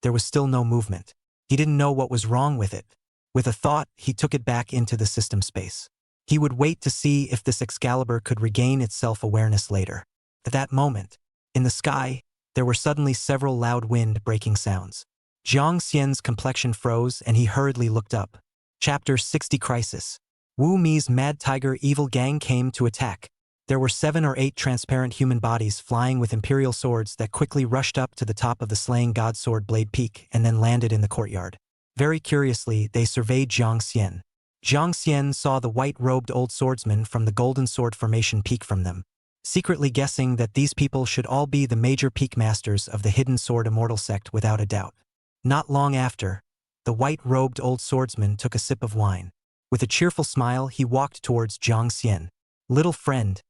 there was still no movement. He didn't know what was wrong with it. With a thought, he took it back into the system space. He would wait to see if this Excalibur could regain its self-awareness later. At that moment, in the sky, there were suddenly several loud wind-breaking sounds. Jiang Xian's complexion froze and he hurriedly looked up. Chapter 60 Crisis. Wu Mi's Mad Tiger Evil Gang came to attack. There were 7 or 8 transparent human bodies flying with imperial swords that quickly rushed up to the top of the slaying god sword blade peak and then landed in the courtyard. Very curiously, they surveyed Jiang Xian. Jiang Xian saw the white-robed old swordsman from the Golden Sword Formation peek from them, secretly guessing that these people should all be the major peak masters of the Hidden Sword Immortal sect without a doubt. Not long after, the white-robed old swordsman took a sip of wine. With a cheerful smile, he walked towards Jiang Xian. "Little friend,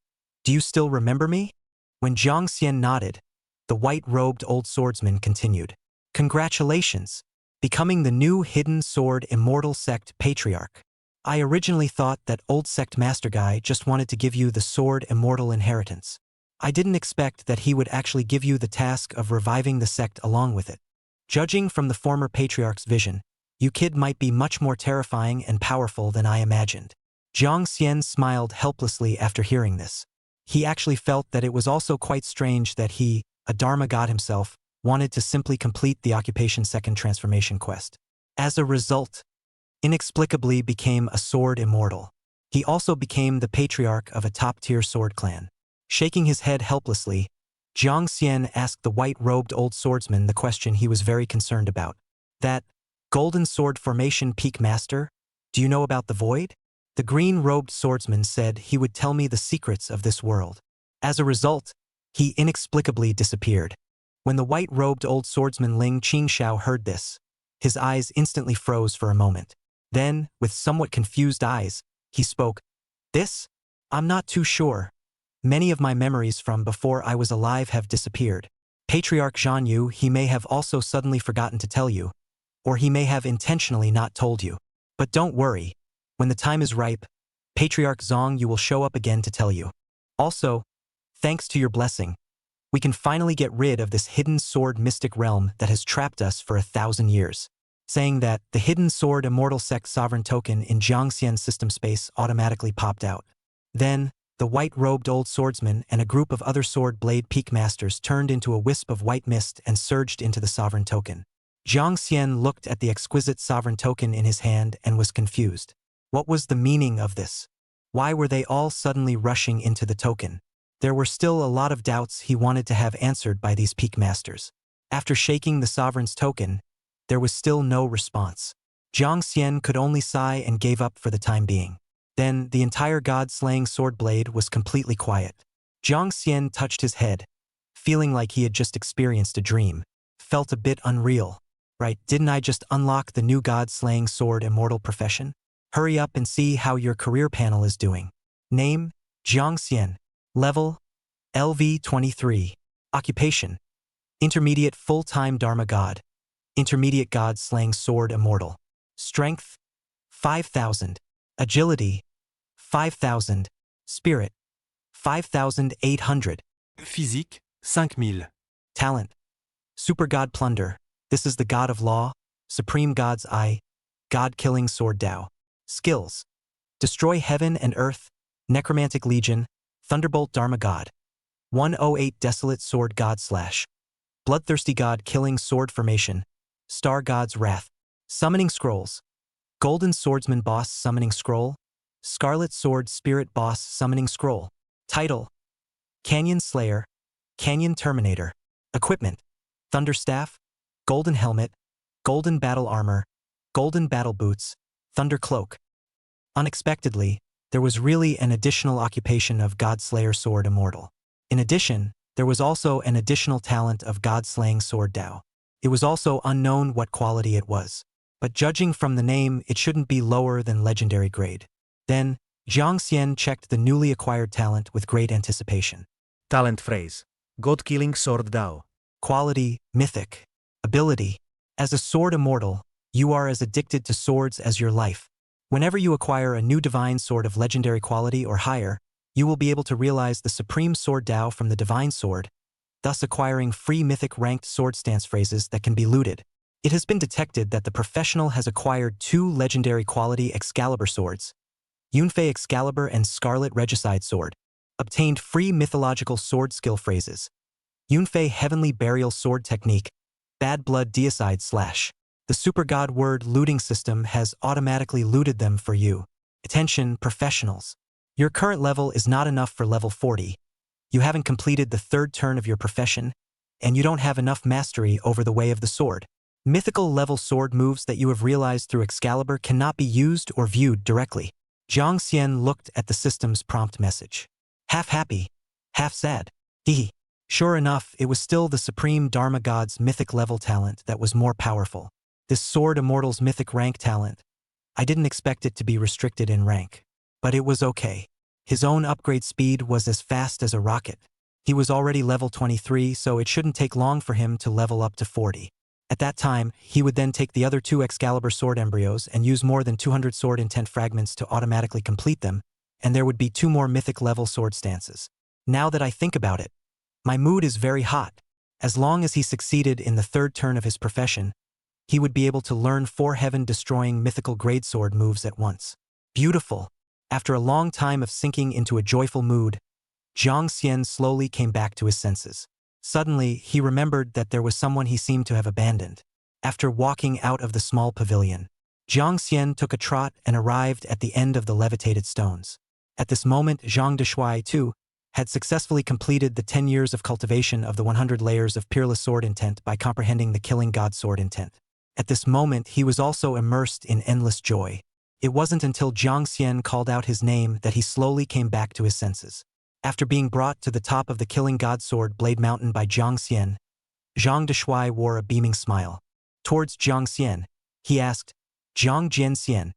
do you still remember me?" When Jiang Xian nodded, the white-robed old swordsman continued. "Congratulations, becoming the new Hidden Sword Immortal sect patriarch. I originally thought that old sect master guy just wanted to give you the sword immortal inheritance. I didn't expect that he would actually give you the task of reviving the sect along with it. Judging from the former patriarch's vision, you kid might be much more terrifying and powerful than I imagined." Jiang Xian smiled helplessly after hearing this. He actually felt that it was also quite strange that he, a Dharma god himself, wanted to simply complete the Occupation Second Transformation quest. As a result, inexplicably became a sword immortal. He also became the patriarch of a top-tier sword clan. Shaking his head helplessly, Jiang Xian asked the white-robed old swordsman the question he was very concerned about. "That Golden Sword Formation Peak Master? Do you know about the Void?" The green-robed swordsman said he would tell me the secrets of this world. As a result, he inexplicably disappeared. When the white-robed old swordsman Ling Qingxiao heard this, his eyes instantly froze for a moment. Then, with somewhat confused eyes, he spoke. "This? I'm not too sure. Many of my memories from before I was alive have disappeared. Patriarch Zhan Yu, he may have also suddenly forgotten to tell you, or he may have intentionally not told you. But don't worry. When the time is ripe, Patriarch Zong Yu will show up again to tell you. Also, thanks to your blessing, we can finally get rid of this hidden sword mystic realm that has trapped us for 1,000 years." Saying that, the Hidden Sword Immortal Sect sovereign token in Jiang Xian's system space automatically popped out. Then, the white-robed old swordsman and a group of other sword blade peak masters turned into a wisp of white mist and surged into the sovereign token. Jiang Xian looked at the exquisite sovereign token in his hand and was confused. What was the meaning of this? Why were they all suddenly rushing into the token? There were still a lot of doubts he wanted to have answered by these peak masters. After shaking the sovereign's token, there was still no response. Jiang Xian could only sigh and gave up for the time being. Then, the entire god-slaying sword blade was completely quiet. Jiang Xian touched his head, feeling like he had just experienced a dream. Felt a bit unreal. Right, didn't I just unlock the new god-slaying sword immortal profession? Hurry up and see how your career panel is doing. Name, Jiang Xian. Level, LV23. Occupation, Intermediate Full-Time Dharma God. Intermediate God Slaying Sword Immortal. Strength, 5,000. Agility, 5,000. Spirit, 5,800. Physique, 5000. Talent, Super God Plunder. This is the God of Law, Supreme God's Eye, God-Killing Sword Tao. Skills, Destroy Heaven and Earth, Necromantic Legion, Thunderbolt Dharma God. 108 Desolate Sword God Slash. Bloodthirsty God Killing Sword Formation, Star God's Wrath. Summoning Scrolls, Golden Swordsman Boss Summoning Scroll, Scarlet Sword Spirit Boss Summoning Scroll. Title, Canyon Slayer, Canyon Terminator. Equipment: Thunder Staff, Golden Helmet, Golden Battle Armor, Golden Battle Boots, Thunder Cloak. Unexpectedly, there was really an additional occupation of God-Slayer Sword Immortal. In addition, there was also an additional talent of God-Slaying Sword Dao. It was also unknown what quality it was, but judging from the name, it shouldn't be lower than legendary grade. Then, Jiang Xian checked the newly acquired talent with great anticipation. Talent phrase. God-killing sword Dao. Quality: Mythic. Ability: as a sword immortal, you are as addicted to swords as your life. Whenever you acquire a new divine sword of legendary quality or higher, you will be able to realize the supreme sword Dao from the divine sword, thus acquiring free mythic ranked sword stance phrases that can be looted. It has been detected that the professional has acquired 2 legendary quality Excalibur swords, Yunfei Excalibur and Scarlet Regicide Sword, obtained free mythological sword skill phrases, Yunfei Heavenly Burial Sword Technique, Bad Blood Deicide Slash. The Super God Word looting system has automatically looted them for you. Attention, professionals. Your current level is not enough for level 40. You haven't completed the 3rd turn of your profession, and you don't have enough mastery over the way of the sword. Mythical level sword moves that you have realized through Excalibur cannot be used or viewed directly. Jiang Xian looked at the system's prompt message. Half happy, half sad. Hehe. Sure enough, it was still the Supreme Dharma God's mythic level talent that was more powerful. This Sword Immortal's mythic rank talent. I didn't expect it to be restricted in rank. But it was okay. His own upgrade speed was as fast as a rocket. He was already level 23, so it shouldn't take long for him to level up to 40. At that time, he would then take the other 2 Excalibur sword embryos and use more than 200 sword intent fragments to automatically complete them, and there would be 2 more mythic level sword stances. Now that I think about it, my mood is very hot. As long as he succeeded in the 3rd turn of his profession, he would be able to learn 4 heaven-destroying mythical greatsword moves at once. Beautiful. After a long time of sinking into a joyful mood, Jiang Xian slowly came back to his senses. Suddenly, he remembered that there was someone he seemed to have abandoned. After walking out of the small pavilion, Jiang Xian took a trot and arrived at the end of the levitated stones. At this moment, Zhang Deshuai, too, had successfully completed the 10 years of cultivation of the 100 layers of peerless sword intent by comprehending the killing god sword intent. At this moment, he was also immersed in endless joy. It wasn't until Jiang Xian called out his name that he slowly came back to his senses. After being brought to the top of the killing god sword Blade Mountain by Jiang Xian, Zhang Deshuai wore a beaming smile. Towards Jiang Xian, he asked, Jiang Xian,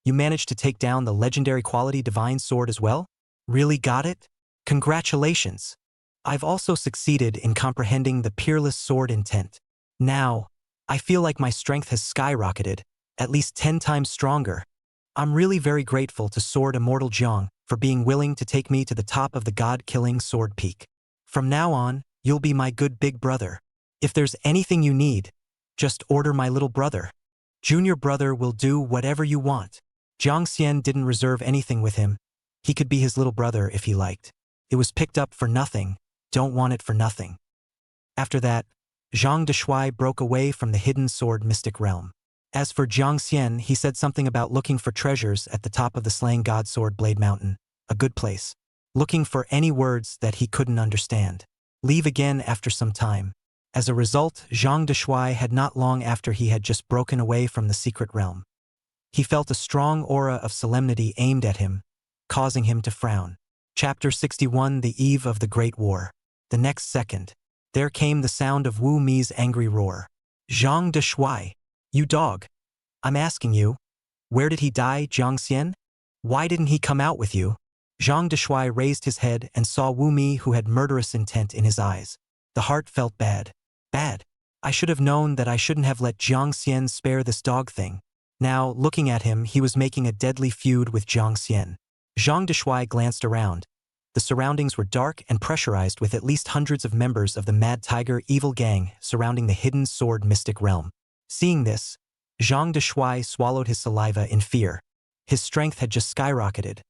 you managed to take down the legendary quality divine sword as well? Really got it? Congratulations! I've also succeeded in comprehending the peerless sword intent. Now, I feel like my strength has skyrocketed, at least 10 times stronger. I'm really very grateful to Sword Immortal Jiang for being willing to take me to the top of the god-killing sword peak. From now on, you'll be my good big brother. If there's anything you need, just order my little brother. Junior brother will do whatever you want. Jiang Xian didn't reserve anything with him. He could be his little brother if he liked. It was picked up for nothing, don't want it for nothing. After that, Zhang Deshuai broke away from the hidden sword mystic realm. As for Jiang Xian, he said something about looking for treasures at the top of the slaying god sword Blade Mountain, a good place. Looking for any words that he couldn't understand. Leave again after some time. As a result, Zhang Deshuai had not long after he had just broken away from the secret realm. He felt a strong aura of solemnity aimed at him, causing him to frown. Chapter 61: The Eve of the Great War. The next second, there came the sound of Wu Mi's angry roar. Zhang Deshuai, you dog. I'm asking you, where did he die, Jiang Xian? Why didn't he come out with you? Zhang Deshuai raised his head and saw Wu Mi, who had murderous intent in his eyes. The heart felt bad. Bad. I should have known that I shouldn't have let Jiang Xian spare this dog thing. Now, looking at him, he was making a deadly feud with Jiang Xian. Zhang Deshuai glanced around. The surroundings were dark and pressurized with at least hundreds of members of the Mad Tiger evil gang surrounding the hidden sword mystic realm. Seeing this, Zhang Deshuai swallowed his saliva in fear. His strength had just skyrocketed.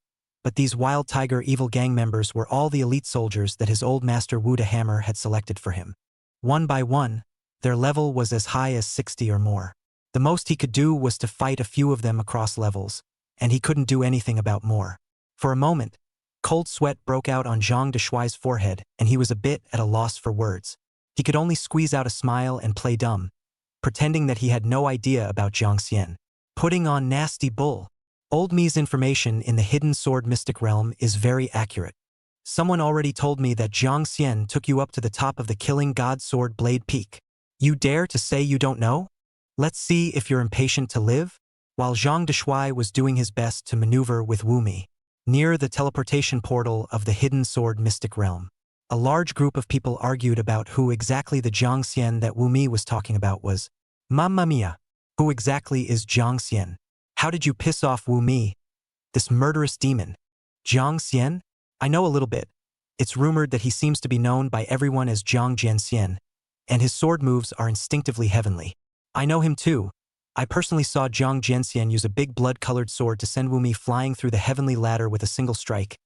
But these wild tiger evil gang members were all the elite soldiers that his old master Wu De Hammer had selected for him. One by one, their level was as high as 60 or more. The most he could do was to fight a few of them across levels, and he couldn't do anything about more. For a moment, Cold sweat broke out on Zhang Deshuai's forehead, and he was a bit at a loss for words. He could only squeeze out a smile and play dumb, pretending that he had no idea about Jiang Xian. Putting on nasty bull. Old me's information in the hidden sword mystic realm is very accurate. Someone already told me that Jiang Xian took you up to the top of the killing god sword blade peak. You dare to say you don't know? Let's see if you're impatient to live? While Zhang Deshuai was doing his best to maneuver with Wu Mi, near the teleportation portal of the hidden sword mystic realm, a large group of people argued about who exactly the Jiang Xian that Wu Mi was talking about was. Mamma mia! Who exactly is Jiang Xian? How did you piss off Wu Mi? This murderous demon. Jiang Xian? I know a little bit. It's rumored that he seems to be known by everyone as Jiang Jianxian, and his sword moves are instinctively heavenly. I know him too. I personally saw Jiang Jianxian use a big blood-colored sword to send Wu Mi flying through the heavenly ladder with a single strike,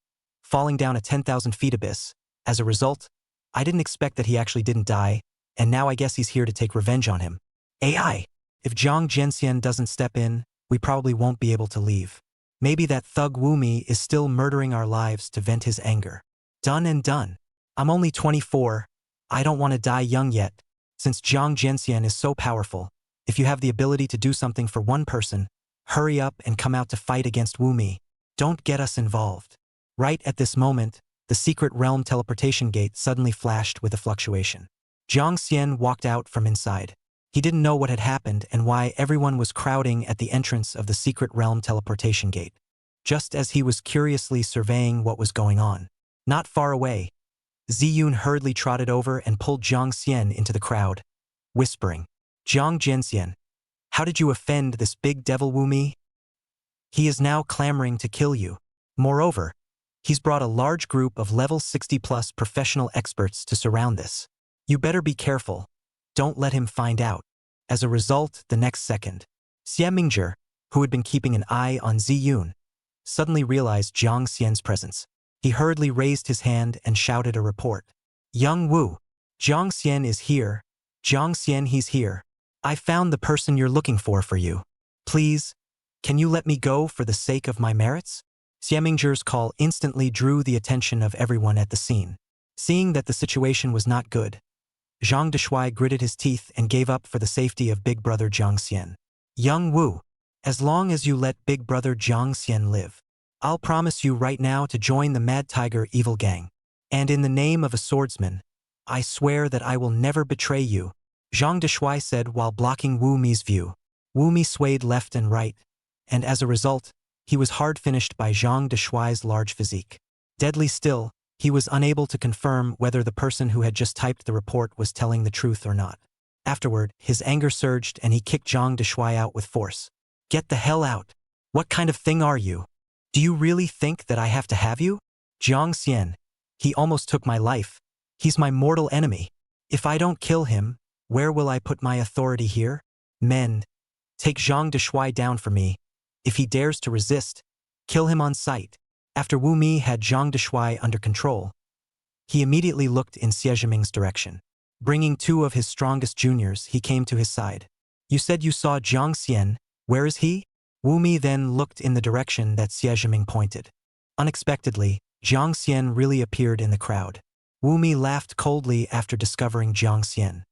falling down a 10,000 feet abyss. As a result, I didn't expect that he actually didn't die, and now I guess he's here to take revenge on him. AI. If Jiang Jianxian doesn't step in, we probably won't be able to leave. Maybe that thug Wu Mi is still murdering our lives to vent his anger. Done and done. I'm only 24. I don't want to die young yet. Since Jiang Jianxian is so powerful, if you have the ability to do something for one person, hurry up and come out to fight against Wu Mi. Don't get us involved. Right at this moment, the secret realm teleportation gate suddenly flashed with a fluctuation. Jiang Xian walked out from inside. He didn't know what had happened and why everyone was crowding at the entrance of the secret realm teleportation gate, just as he was curiously surveying what was going on. Not far away, Ziyun hurriedly trotted over and pulled Jiang Xian into the crowd, whispering, Jiang Jianxian, how did you offend this big devil Wu Mi? He is now clamoring to kill you. Moreover, he's brought a large group of level 60+ professional experts to surround this. You better be careful. Don't let him find out. As a result, the next second, Xie Mingzhi, who had been keeping an eye on Ziyun, suddenly realized Jiang Xian's presence. He hurriedly raised his hand and shouted a report. Young Wu, Jiang Xian is here. Jiang Xian, he's here. I found the person you're looking for you. Please, can you let me go for the sake of my merits? Xie Mingzhi's call instantly drew the attention of everyone at the scene. Seeing that the situation was not good, Zhang Deshuai gritted his teeth and gave up for the safety of big brother Jiang Xian. Young Wu, as long as you let big brother Jiang Xian live, I'll promise you right now to join the Mad Tiger evil gang. And in the name of a swordsman, I swear that I will never betray you, Zhang Deshuai said while blocking Wu Mi's view. Wu Mi swayed left and right, and as a result, he was hard finished by Zhang Deshuai's large physique. Deadly still, he was unable to confirm whether the person who had just typed the report was telling the truth or not. Afterward, his anger surged and he kicked Zhang Deshuai out with force. Get the hell out! What kind of thing are you? Do you really think that I have to have you? Jiang Xian, he almost took my life. He's my mortal enemy. If I don't kill him, where will I put my authority here? Men, take Zhang Deshuai down for me. If he dares to resist, kill him on sight. After Wu Mi had Zhang Deshuai under control, he immediately looked in Xie Zhiming's direction. Bringing two of his strongest juniors, he came to his side. You said you saw Jiang Xian. Where is he? Wu Mi then looked in the direction that Xie Zhiming pointed. Unexpectedly, Jiang Xian really appeared in the crowd. Wu Mi laughed coldly after discovering Jiang Xian.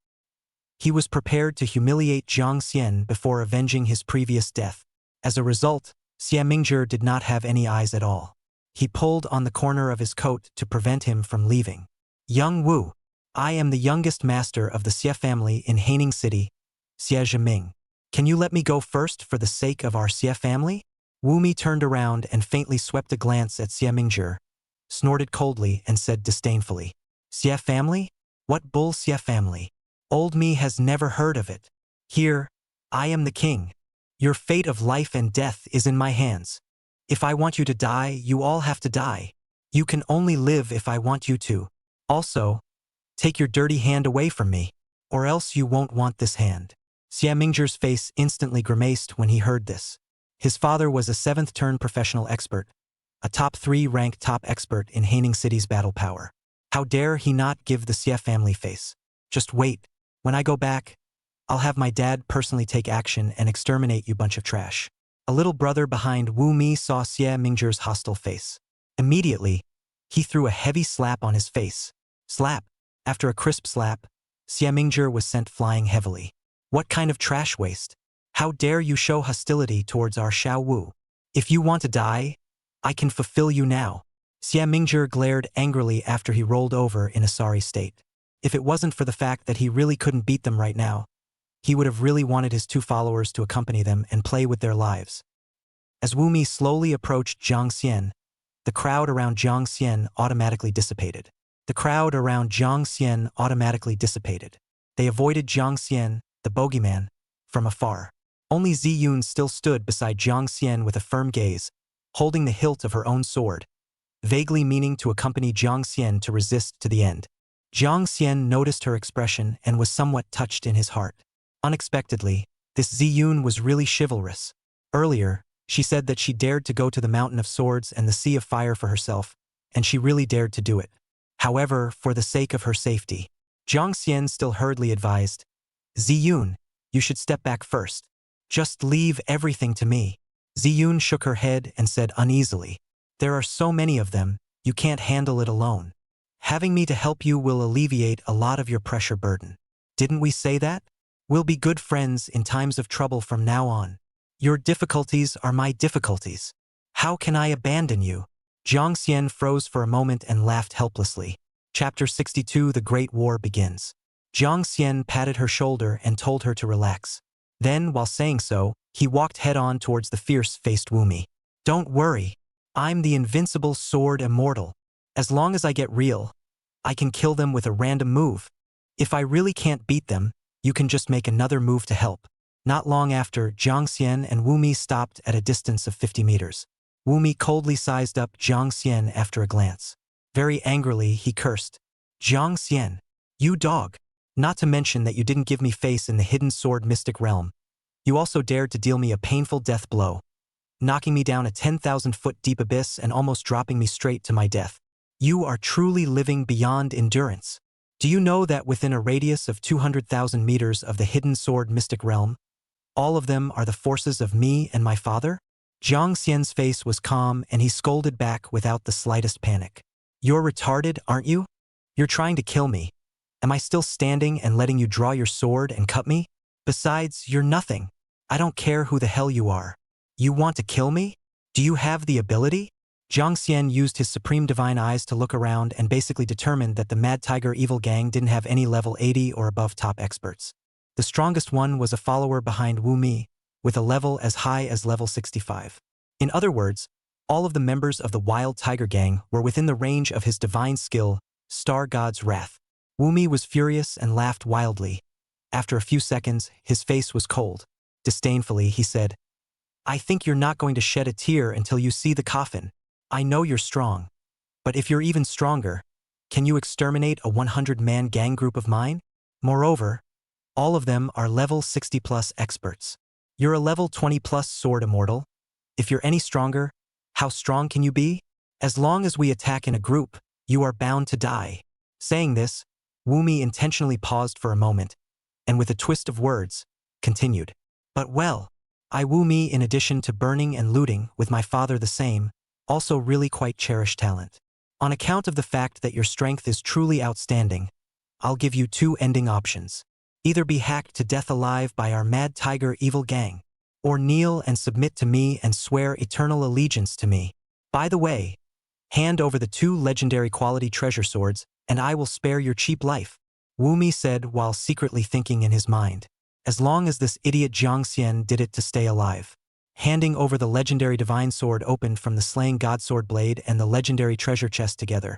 He was prepared to humiliate Jiang Xian before avenging his previous death. As a result, Xie Mingzhi did not have any eyes at all. He pulled on the corner of his coat to prevent him from leaving. Young Wu, I am the youngest master of the Xie family in Haining City, Xie Zhiming. Can you let me go first for the sake of our Xie family? Wu Mi turned around and faintly swept a glance at Xie Mingzhi, snorted coldly and said disdainfully, Xie family? What bull Xie family? Old me has never heard of it. Here, I am the king. Your fate of life and death is in my hands. If I want you to die, you all have to die. You can only live if I want you to. Also, take your dirty hand away from me, or else you won't want this hand. Xie Mingzhi's face instantly grimaced when he heard this. His father was a 7th-turn professional expert, a top 3 ranked top expert in Haining City's battle power. How dare he not give the Xie family face? Just wait. When I go back, I'll have my dad personally take action and exterminate you bunch of trash. A little brother behind Wu Mi saw Xie Mingzhi's hostile face. Immediately, He threw a heavy slap on his face. Slap. After a crisp slap, Xie Mingzhi was sent flying heavily. What kind of trash waste? How dare you show hostility towards our Xiao Wu? If you want to die, I can fulfill you now. Xie Mingzhi glared angrily after he rolled over in a sorry state. If it wasn't for the fact that he really couldn't beat them right now, he would have really wanted his two followers to accompany them and play with their lives. As Wu Mi slowly approached Jiang Xian, the crowd around Jiang Xian automatically dissipated. The crowd around Jiang Xian automatically dissipated. They avoided Jiang Xian, the bogeyman, from afar. Only Ziyun still stood beside Jiang Xian with a firm gaze, holding the hilt of her own sword, vaguely meaning to accompany Jiang Xian to resist to the end. Jiang Xian noticed her expression and was somewhat touched in his heart. Unexpectedly, this Ziyun was really chivalrous. Earlier, she said that she dared to go to the Mountain of Swords and the Sea of Fire for herself, and she really dared to do it. However, for the sake of her safety, Jiang Xian still hurriedly advised, Ziyun, you should step back first. Just leave everything to me. Ziyun shook her head and said uneasily, there are so many of them, you can't handle it alone. Having me to help you will alleviate a lot of your pressure burden. Didn't we say that? We'll be good friends in times of trouble from now on. Your difficulties are my difficulties. How can I abandon you? Jiang Xian froze for a moment and laughed helplessly. Chapter 62 The Great War begins. Jiang Xian patted her shoulder and told her to relax. Then, while saying so, he walked head-on towards the fierce-faced Wu Mi. Don't worry. I'm the invincible sword immortal. As long as I get real, I can kill them with a random move. If I really can't beat them, you can just make another move to help. Not long after, Jiang Xian and Wu Mi stopped at a distance of 50 meters. Wu Mi coldly sized up Jiang Xian after a glance. Very angrily, he cursed. Jiang Xian, you dog. Not to mention that you didn't give me face in the hidden sword mystic realm. You also dared to deal me a painful death blow, knocking me down a 10,000-foot deep abyss and almost dropping me straight to my death. You are truly living beyond endurance. Do you know that within a radius of 200,000 meters of the hidden sword mystic realm, all of them are the forces of me and my father? Jiang Xian's face was calm and he scolded back without the slightest panic. You're retarded, aren't you? You're trying to kill me. Am I still standing and letting you draw your sword and cut me? Besides, you're nothing. I don't care who the hell you are. You want to kill me? Do you have the ability? Jiang Xian used his supreme divine eyes to look around and basically determined that the Mad Tiger Evil Gang didn't have any level 80 or above top experts. The strongest one was a follower behind Wu Mi, with a level as high as level 65. In other words, all of the members of the Wild Tiger Gang were within the range of his divine skill, Star God's Wrath. Wu Mi was furious and laughed wildly. After a few seconds, his face was cold. Disdainfully, he said, I think you're not going to shed a tear until you see the coffin. I know you're strong. But if you're even stronger, can you exterminate a 100-man gang group of mine? Moreover, all of them are level 60-plus experts. You're a level 20-plus sword immortal. If you're any stronger, how strong can you be? As long as we attack in a group, you are bound to die. Saying this, Wu Mi intentionally paused for a moment, and with a twist of words, continued. But well, I Wu Mi, in addition to burning and looting with my father the same, also really quite cherish talent. On account of the fact that your strength is truly outstanding, I'll give you two ending options. Either be hacked to death alive by our Mad Tiger Evil Gang, or kneel and submit to me and swear eternal allegiance to me. By the way, hand over the two legendary quality treasure swords, and I will spare your cheap life. Wu Mi said while secretly thinking in his mind. As long as this idiot Jiang Xian did it to stay alive. Handing over the legendary divine sword opened from the slaying god sword blade and the legendary treasure chest together.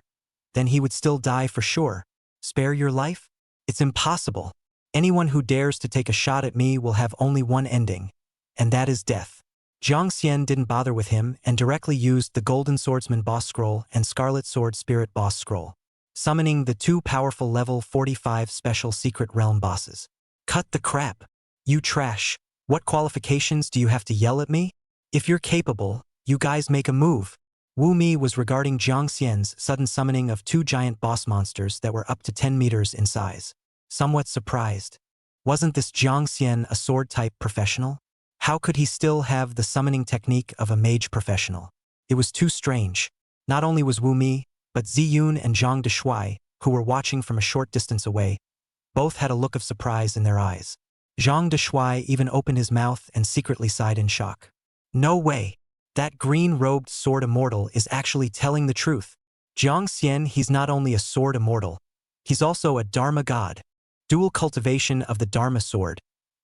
Then he would still die for sure. Spare your life? It's impossible. Anyone who dares to take a shot at me will have only one ending, and that is death. Jiang Xian didn't bother with him and directly used the Golden Swordsman boss scroll and Scarlet Sword Spirit boss scroll, summoning the two powerful level 45 special secret realm bosses. Cut the crap. You trash. What qualifications do you have to yell at me? If you're capable, you guys make a move. Wu Mi was regarding Jiang Xian's sudden summoning of two giant boss monsters that were up to 10 meters in size. Somewhat surprised. Wasn't this Jiang Xian a sword-type professional? How could he still have the summoning technique of a mage professional? It was too strange. Not only was Wu Mi, but Ziyun and Zhang Deshuai, who were watching from a short distance away, both had a look of surprise in their eyes. Zhang Deshuai even opened his mouth and secretly sighed in shock. No way! That green-robed sword immortal is actually telling the truth. Jiang Xian, he's not only a sword immortal, he's also a Dharma god. Dual cultivation of the Dharma sword.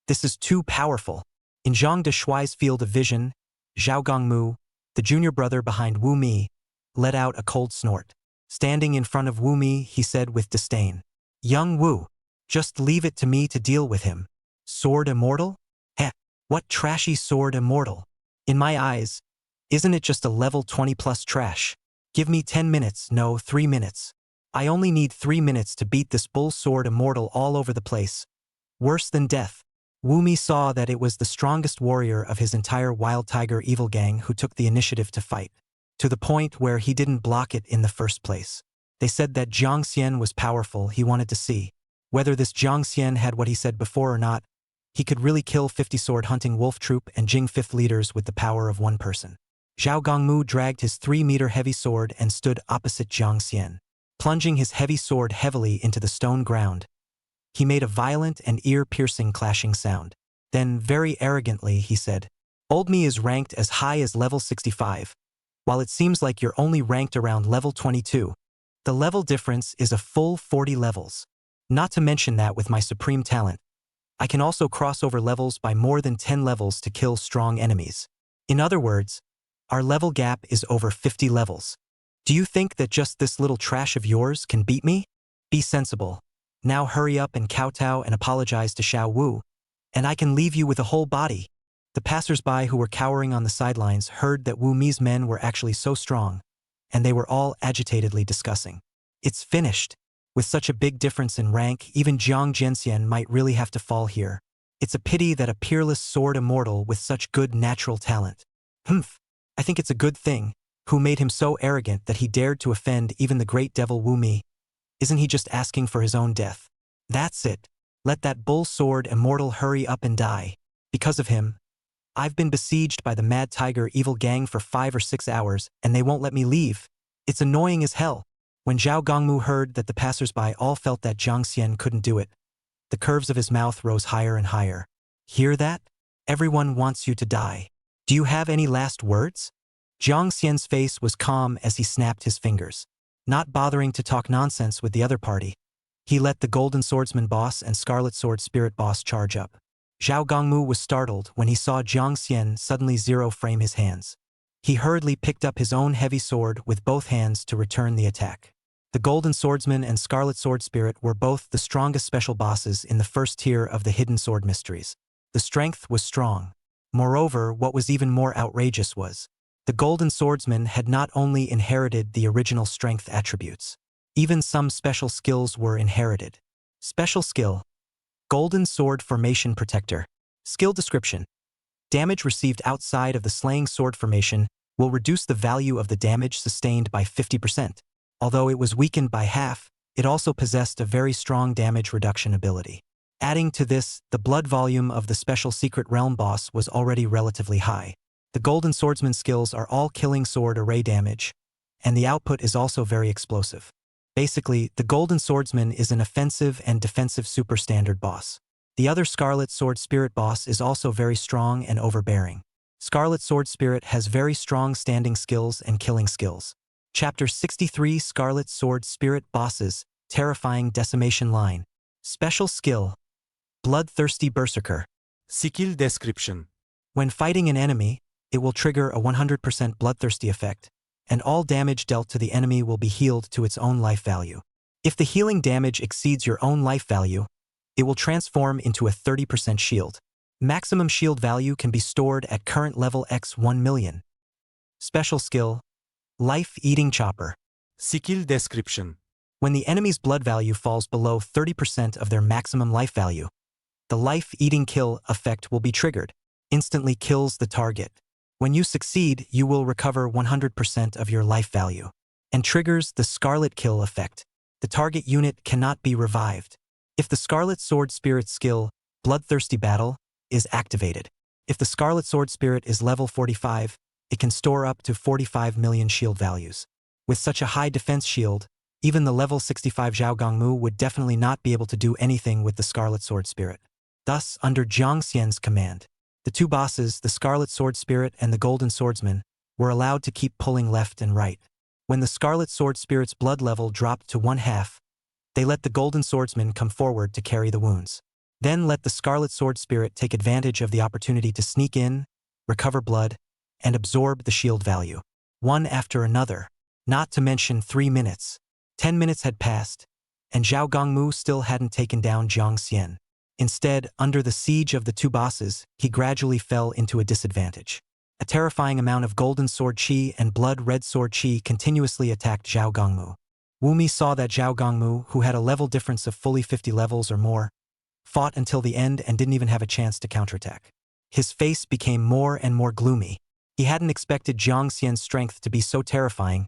This is too powerful. In Zhang Deshuai's field of vision, Zhao Gongmu, the junior brother behind Wu Mi, let out a cold snort. Standing in front of Wu Mi, he said with disdain, "Young Wu, just leave it to me to deal with him. Sword immortal? Heh, what trashy sword immortal? In my eyes, isn't it just a level 20 plus trash? Give me 10 minutes, no, 3 minutes. I only need 3 minutes to beat this bull sword immortal all over the place. Worse than death." Wu Mi saw that it was the strongest warrior of his entire Wild Tiger evil gang who took the initiative to fight, to the point where he didn't block it in the first place. They said that Jiang Xian was powerful. He wanted to see whether this Jiang Xian had what he said before or not. He could really kill 50 sword-hunting wolf troop and Jing 5th leaders with the power of one person. Zhao Gongmu dragged his 3-meter heavy sword and stood opposite Jiang Xian. Plunging his heavy sword heavily into the stone ground, he made a violent and ear-piercing clashing sound. Then, very arrogantly, he said, "Old me is ranked as high as level 65, while it seems like you're only ranked around level 22. The level difference is a full 40 levels. Not to mention that with my supreme talent, I can also cross over levels by more than 10 levels to kill strong enemies. In other words, our level gap is over 50 levels. Do you think that just this little trash of yours can beat me? Be sensible. Now hurry up and kowtow and apologize to Xiao Wu, and I can leave you with a whole body." The passers-by who were cowering on the sidelines heard that Wu Mi's men were actually so strong, and they were all agitatedly discussing. "It's finished. With such a big difference in rank, even Jiang Jianxian might really have to fall here. It's a pity that a peerless sword immortal with such good natural talent. Humph, I think it's a good thing. Who made him so arrogant that he dared to offend even the great devil Wu Mi? Isn't he just asking for his own death? That's it. Let that bull sword immortal hurry up and die. Because of him, I've been besieged by the Mad Tiger evil gang for 5 or 6 hours, and they won't let me leave. It's annoying as hell." When Zhao Gongmu heard that the passers-by all felt that Jiang Xian couldn't do it, the curves of his mouth rose higher and higher. "Hear that? Everyone wants you to die. Do you have any last words?" Jiang Xian's face was calm as he snapped his fingers. Not bothering to talk nonsense with the other party, he let the Golden Swordsman boss and Scarlet Sword Spirit boss charge up. Zhao Gongmu was startled when he saw Jiang Xian suddenly zero-frame his hands. He hurriedly picked up his own heavy sword with both hands to return the attack. The Golden Swordsman and Scarlet Sword Spirit were both the strongest special bosses in the first tier of the Hidden Sword Mysteries. The strength was strong. Moreover, what was even more outrageous was, the Golden Swordsman had not only inherited the original strength attributes, even some special skills were inherited. Special skill: Golden Sword Formation Protector. Skill description: damage received outside of the slaying sword formation will reduce the value of the damage sustained by 50%. Although it was weakened by half, it also possessed a very strong damage reduction ability. Adding to this, the blood volume of the special secret realm boss was already relatively high. The Golden Swordsman skills are all killing sword array damage, and the output is also very explosive. Basically, the Golden Swordsman is an offensive and defensive super standard boss. The other Scarlet Sword Spirit boss is also very strong and overbearing. Scarlet Sword Spirit has very strong standing skills and killing skills. Chapter 63: Scarlet Sword Spirit Bosses, Terrifying Decimation Line. Special skill: Bloodthirsty Berserker. Skill description. When fighting an enemy, it will trigger a 100% bloodthirsty effect, and all damage dealt to the enemy will be healed to its own life value. If the healing damage exceeds your own life value, it will transform into a 30% shield. Maximum shield value can be stored at current level x 1 million. Special skill: Life-Eating Chopper. Skill description. When the enemy's blood value falls below 30% of their maximum life value, the life-eating kill effect will be triggered. Instantly kills the target. When you succeed, you will recover 100% of your life value, and triggers the Scarlet Kill effect. The target unit cannot be revived. If the Scarlet Sword Spirit skill, Bloodthirsty Battle, is activated, if the Scarlet Sword Spirit is level 45, it can store up to 45 million shield values. With such a high defense shield, even the level 65 Zhao Gongmu would definitely not be able to do anything with the Scarlet Sword Spirit. Thus, under Jiang Xian's command, the two bosses, the Scarlet Sword Spirit and the Golden Swordsman, were allowed to keep pulling left and right. When the Scarlet Sword Spirit's blood level dropped to 1/2, they let the Golden Swordsman come forward to carry the wounds. Then let the Scarlet Sword Spirit take advantage of the opportunity to sneak in, recover blood, and absorb the shield value. One after another. Not to mention 3 minutes. 10 minutes had passed, and Zhao Gongmu still hadn't taken down Jiang Xian. Instead, under the siege of the two bosses, he gradually fell into a disadvantage. A terrifying amount of Golden Sword Qi and Blood Red Sword Qi continuously attacked Zhao Gongmu. Wu Mi saw that Zhao Gongmu, who had a level difference of fully 50 levels or more, fought until the end and didn't even have a chance to counterattack. His face became more and more gloomy. He hadn't expected Jiang Xian's strength to be so terrifying,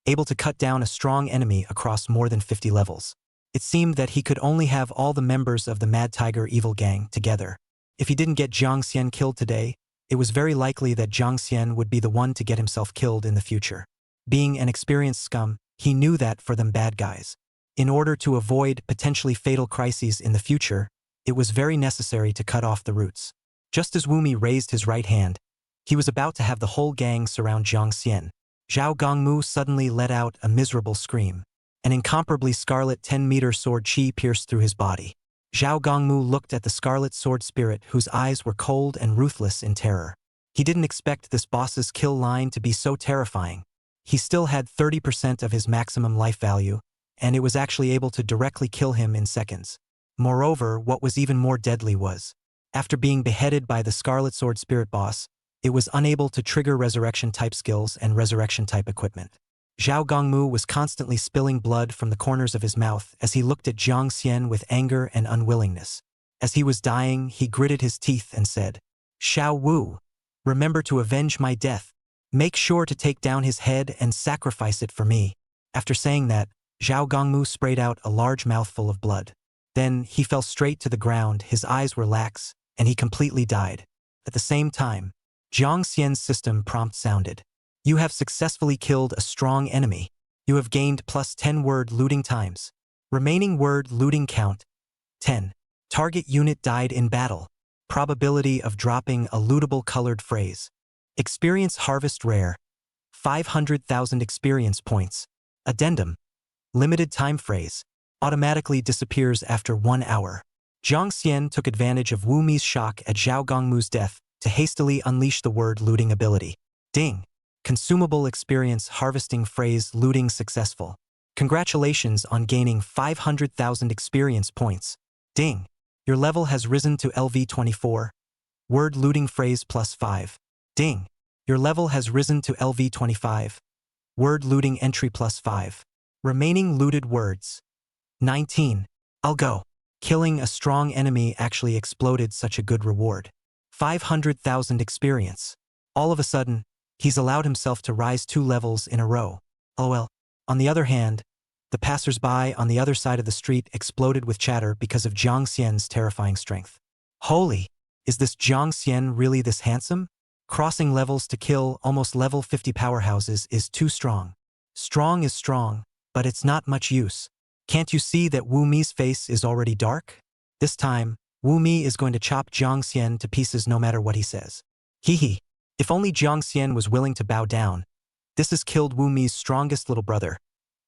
able to cut down a strong enemy across more than 50 levels. It seemed that he could only have all the members of the Mad Tiger Evil Gang together. If he didn't get Jiang Xian killed today, it was very likely that Jiang Xian would be the one to get himself killed in the future. Being an experienced scum, he knew that for them bad guys. In order to avoid potentially fatal crises in the future, it was very necessary to cut off the roots. Just as Wu Mi raised his right hand, he was about to have the whole gang surround Jiang Xian. Zhao Gongmu suddenly let out a miserable scream. An incomparably scarlet 10-meter sword Qi pierced through his body. Zhao Gongmu looked at the Scarlet Sword Spirit whose eyes were cold and ruthless in terror. He didn't expect this boss's kill line to be so terrifying. He still had 30% of his maximum life value, and it was actually able to directly kill him in seconds. Moreover, what was even more deadly was, after being beheaded by the Scarlet Sword Spirit boss, it was unable to trigger resurrection-type skills and resurrection-type equipment. Zhao Gongmu was constantly spilling blood from the corners of his mouth as he looked at Jiang Xian with anger and unwillingness. As he was dying, he gritted his teeth and said, "Xiao Wu, remember to avenge my death. Make sure to take down his head and sacrifice it for me." After saying that, Zhao Gongmu sprayed out a large mouthful of blood. Then he fell straight to the ground, his eyes were lax, and he completely died. At the same time, Jiang Xian's system prompt sounded. "You have successfully killed a strong enemy. You have gained plus 10 word looting times. Remaining word looting count, 10. Target unit died in battle. Probability of dropping a lootable colored phrase. Experience harvest rare. 500,000 experience points. Addendum. Limited time phrase. Automatically disappears after 1 hour." Jiang Xian took advantage of Wu Mi's shock at Zhao Gongmu's death to hastily unleash the word looting ability. Ding. Consumable experience harvesting phrase looting successful. Congratulations on gaining 500,000 experience points. Ding. Your level has risen to LV24. Word looting phrase +5. Ding. Your level has risen to LV25. Word looting entry +5. Remaining looted words. 19. I'll go. Killing a strong enemy actually exploded such a good reward. 500,000 experience. All of a sudden, he's allowed himself to rise 2 levels in a row. LOL. On the other hand, the passers-by on the other side of the street exploded with chatter because of Jiang Xian's terrifying strength. Holy, is this Jiang Xian really this handsome? Crossing levels to kill almost level 50 powerhouses is too strong. Strong is strong, but it's not much use. Can't you see that Wu Mi's face is already dark? This time, Wu Mi is going to chop Jiang Xian to pieces no matter what he says. Hee. If only Jiang Xian was willing to bow down. This has killed Wu Mi's strongest little brother.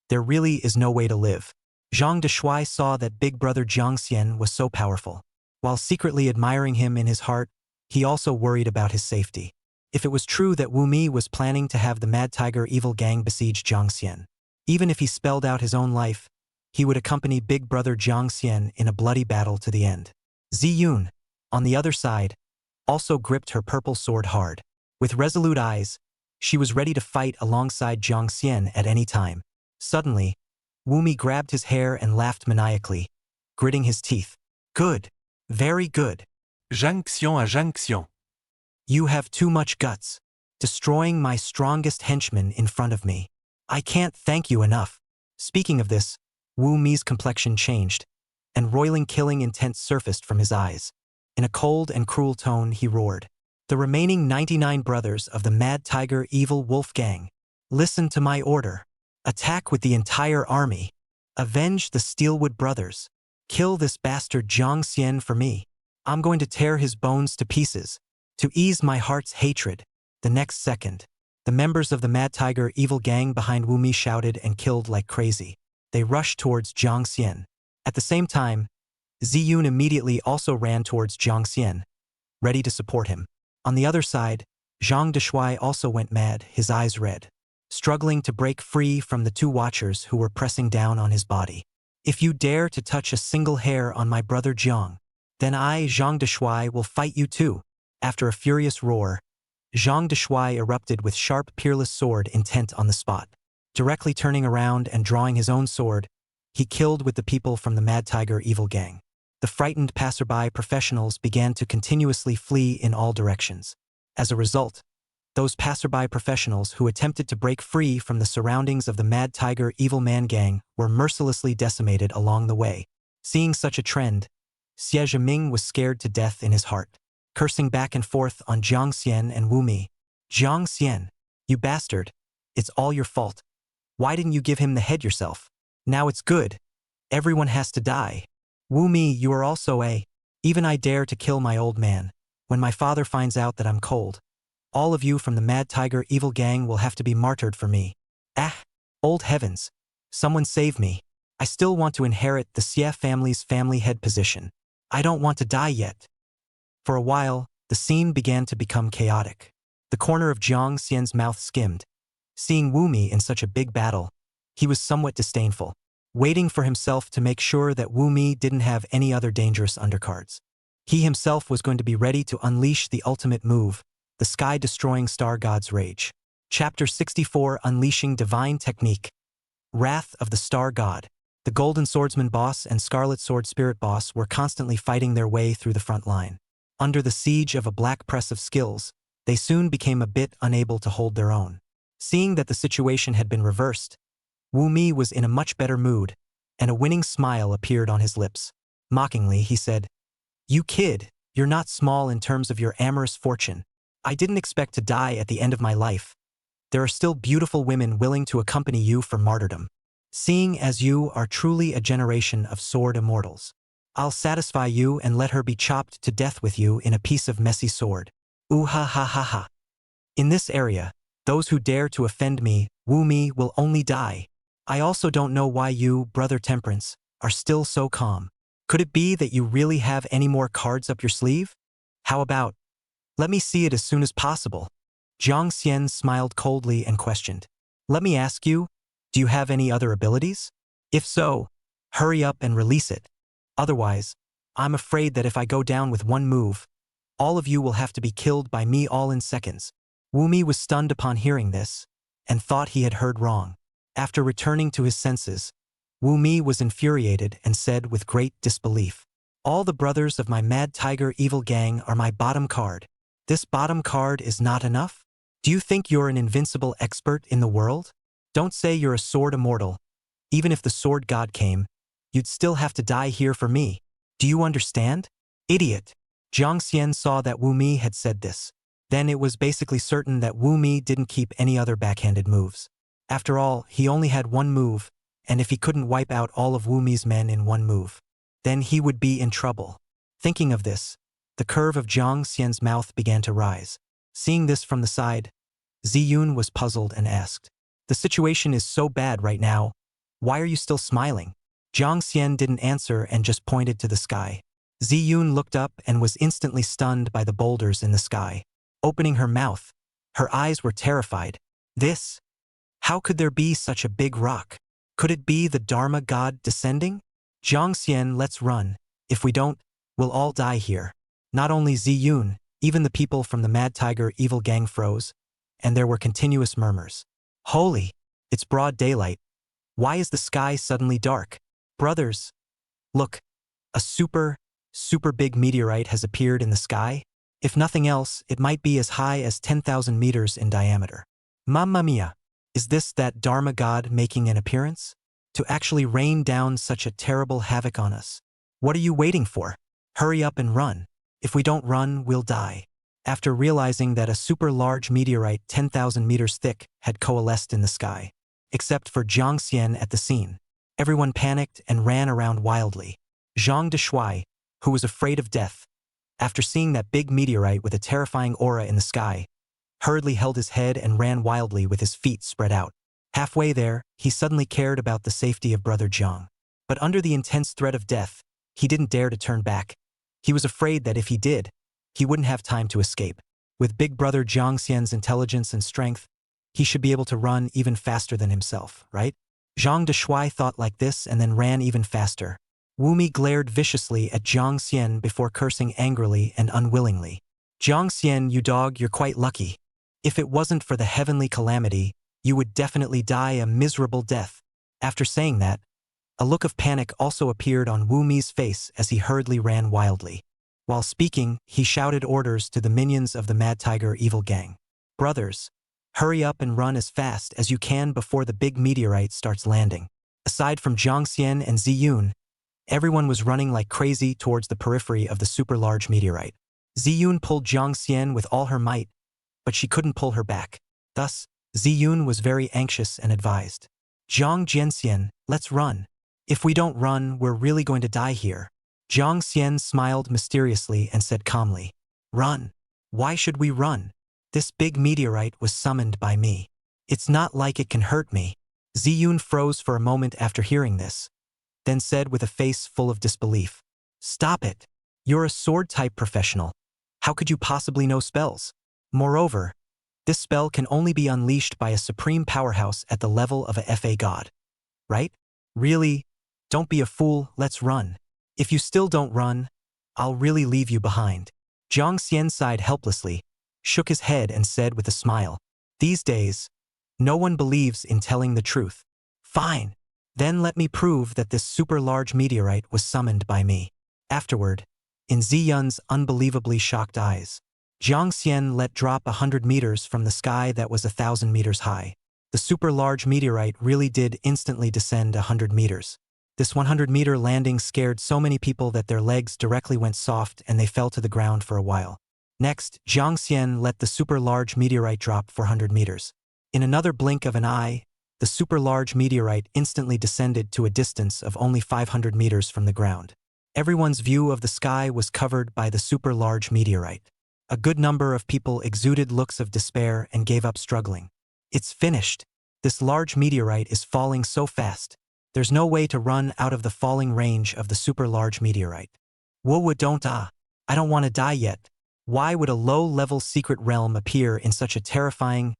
There really is no way to live. Zhang Deshuai saw that big brother Jiang Xian was so powerful. While secretly admiring him in his heart, he also worried about his safety. If it was true that Wu Mi was planning to have the Mad Tiger Evil Gang besiege Jiang Xian, even if he spelled out his own life, he would accompany big brother Jiang Xian in a bloody battle to the end. Ziyun, on the other side, also gripped her purple sword hard. With resolute eyes, she was ready to fight alongside Jiang Xian at any time. Suddenly, Wu Mi grabbed his hair and laughed maniacally, gritting his teeth. Good. Very good. Zhang Xian à Zhang Xian. You have too much guts, destroying my strongest henchman in front of me. I can't thank you enough. Speaking of this, Wu Mi's complexion changed, and roiling killing intent surfaced from his eyes. In a cold and cruel tone, he roared. The remaining 99 brothers of the Mad Tiger Evil Wolf Gang, listen to my order. Attack with the entire army. Avenge the Steelwood brothers. Kill this bastard Jiang Xian for me. I'm going to tear his bones to pieces. To ease my heart's hatred. The next second, the members of the Mad Tiger evil gang behind Wu Mi shouted and killed like crazy. They rushed towards Jiang Xian. At the same time, Ziyun immediately also ran towards Jiang Xian, ready to support him. On the other side, Zhang Deshuai also went mad, his eyes red, struggling to break free from the two watchers who were pressing down on his body. If you dare to touch a single hair on my brother Jiang, then I, Zhang Deshuai, will fight you too. After a furious roar, Zhang Deshuai erupted with sharp, peerless sword intent on the spot. Directly turning around and drawing his own sword, he killed with the people from the Mad Tiger evil gang. The frightened passerby professionals began to continuously flee in all directions. As a result, those passerby professionals who attempted to break free from the surroundings of the Mad Tiger evil man gang were mercilessly decimated along the way. Seeing such a trend, Xie Zhiming was scared to death in his heart, cursing back and forth on Jiang Xian and Wu Mi. Jiang Xian, you bastard, it's all your fault. Why didn't you give him the head yourself? Now it's good. Everyone has to die. Wu Mi, you are also a. Even I dare to kill my old man. When my father finds out that I'm cold, all of you from the Mad Tiger evil gang will have to be martyred for me. Ah! Old heavens! Someone save me. I still want to inherit the Xie family's family head position. I don't want to die yet. For a while, the scene began to become chaotic. The corner of Jiang Xian's mouth skimmed. Seeing Wu Mi in such a big battle, he was somewhat disdainful, waiting for himself to make sure that Wu Mi didn't have any other dangerous undercards. He himself was going to be ready to unleash the ultimate move, the sky-destroying Star God's Rage. Chapter 64, Unleashing Divine Technique. Wrath of the Star God. The Golden Swordsman boss and Scarlet Sword Spirit boss were constantly fighting their way through the front line. Under the siege of a black press of skills, they soon became a bit unable to hold their own. Seeing that the situation had been reversed, Wu Mi was in a much better mood, and a winning smile appeared on his lips. Mockingly, he said, "You kid, you're not small in terms of your amorous fortune. I didn't expect to die at the end of my life. There are still beautiful women willing to accompany you for martyrdom. Seeing as you are truly a generation of sword immortals, I'll satisfy you and let her be chopped to death with you in a piece of messy sword. Ooh ha ha ha ha. In this area, those who dare to offend me, Wu Mi, will only die. I also don't know why you, Brother Temperance, are still so calm. Could it be that you really have any more cards up your sleeve? How about, let me see it as soon as possible." Jiang Xian smiled coldly and questioned, "Let me ask you, do you have any other abilities? If so, hurry up and release it. Otherwise, I'm afraid that if I go down with one move, all of you will have to be killed by me all in seconds." Wu Mi was stunned upon hearing this, and thought he had heard wrong. After returning to his senses, Wu Mi was infuriated and said with great disbelief, "All the brothers of my Mad Tiger evil gang are my bottom card. This bottom card is not enough? Do you think you're an invincible expert in the world? Don't say you're a sword immortal. Even if the sword god came, you'd still have to die here for me. Do you understand? Idiot." Jiang Xian saw that Wu Mi had said this. Then it was basically certain that Wu Mi didn't keep any other backhanded moves. After all, he only had one move, and if he couldn't wipe out all of Wu Mi's men in one move, then he would be in trouble. Thinking of this, the curve of Jiang Xian's mouth began to rise. Seeing this from the side, Ziyun was puzzled and asked, "The situation is so bad right now. Why are you still smiling?" Jiang Xian didn't answer and just pointed to the sky. Ziyun looked up and was instantly stunned by the boulders in the sky. Opening her mouth, her eyes were terrified. This? How could there be such a big rock? Could it be the Dharma god descending? Jiang Xian, let's run. If we don't, we'll all die here. Not only Ziyun, even the people from the Mad Tiger evil gang froze, and there were continuous murmurs. Holy! It's broad daylight. Why is the sky suddenly dark? Brothers! Look, a super big meteorite has appeared in the sky. If nothing else, it might be as high as 10,000 meters in diameter. Mamma mia! Is this that Dharma god making an appearance? To actually rain down such a terrible havoc on us? What are you waiting for? Hurry up and run. If we don't run, we'll die. After realizing that a super large meteorite 10,000 meters thick had coalesced in the sky, except for Jiang Xian at the scene. Everyone panicked and ran around wildly. Zhang Deshuai, who was afraid of death, after seeing that big meteorite with a terrifying aura in the sky, hurriedly held his head and ran wildly with his feet spread out. Halfway there, he suddenly cared about the safety of brother Jiang. But under the intense threat of death, he didn't dare to turn back. He was afraid that if he did, he wouldn't have time to escape. With big brother Jiang Xian's intelligence and strength, he should be able to run even faster than himself, right? Zhang Deshuai thought like this and then ran even faster. Wu Mi glared viciously at Jiang Xian before cursing angrily and unwillingly. Jiang Xian, you dog, you're quite lucky. If it wasn't for the heavenly calamity, you would definitely die a miserable death. After saying that, a look of panic also appeared on Wu Mi's face as he hurriedly ran wildly. While speaking, he shouted orders to the minions of the Mad Tiger evil gang. Brothers, hurry up and run as fast as you can before the big meteorite starts landing. Aside from Jiang Xian and Ziyun, everyone was running like crazy towards the periphery of the super large meteorite. Ziyun pulled Jiang Xian with all her might, but she couldn't pull her back. Thus, Ziyun was very anxious and advised, Jiang Jianxian, let's run. If we don't run, we're really going to die here. Jiang Xian smiled mysteriously and said calmly, run. Why should we run? This big meteorite was summoned by me. It's not like it can hurt me. Ziyun froze for a moment after hearing this, then said with a face full of disbelief, stop it. You're a sword-type professional. How could you possibly know spells? Moreover, this spell can only be unleashed by a supreme powerhouse at the level of a FA god. Right? Really? Don't be a fool, let's run. If you still don't run, I'll really leave you behind. Jiang Xian sighed helplessly, shook his head and said with a smile, these days, no one believes in telling the truth. Fine. Then let me prove that this super large meteorite was summoned by me. Afterward, in Ziyun's unbelievably shocked eyes, Jiang Xian let drop 100 meters from the sky that was 1,000 meters high. The super large meteorite really did instantly descend 100 meters. This 100-meter landing scared so many people that their legs directly went soft and they fell to the ground for a while. Next, Jiang Xian let the super large meteorite drop 400 meters. In another blink of an eye, the super large meteorite instantly descended to a distance of only 500 meters from the ground. Everyone's view of the sky was covered by the super large meteorite. A good number of people exuded looks of despair and gave up struggling. It's finished. This large meteorite is falling so fast. There's no way to run out of the falling range of the super large meteorite. Whoa, I don't want to die yet. Why would a low-level secret realm appear in such a terrifying,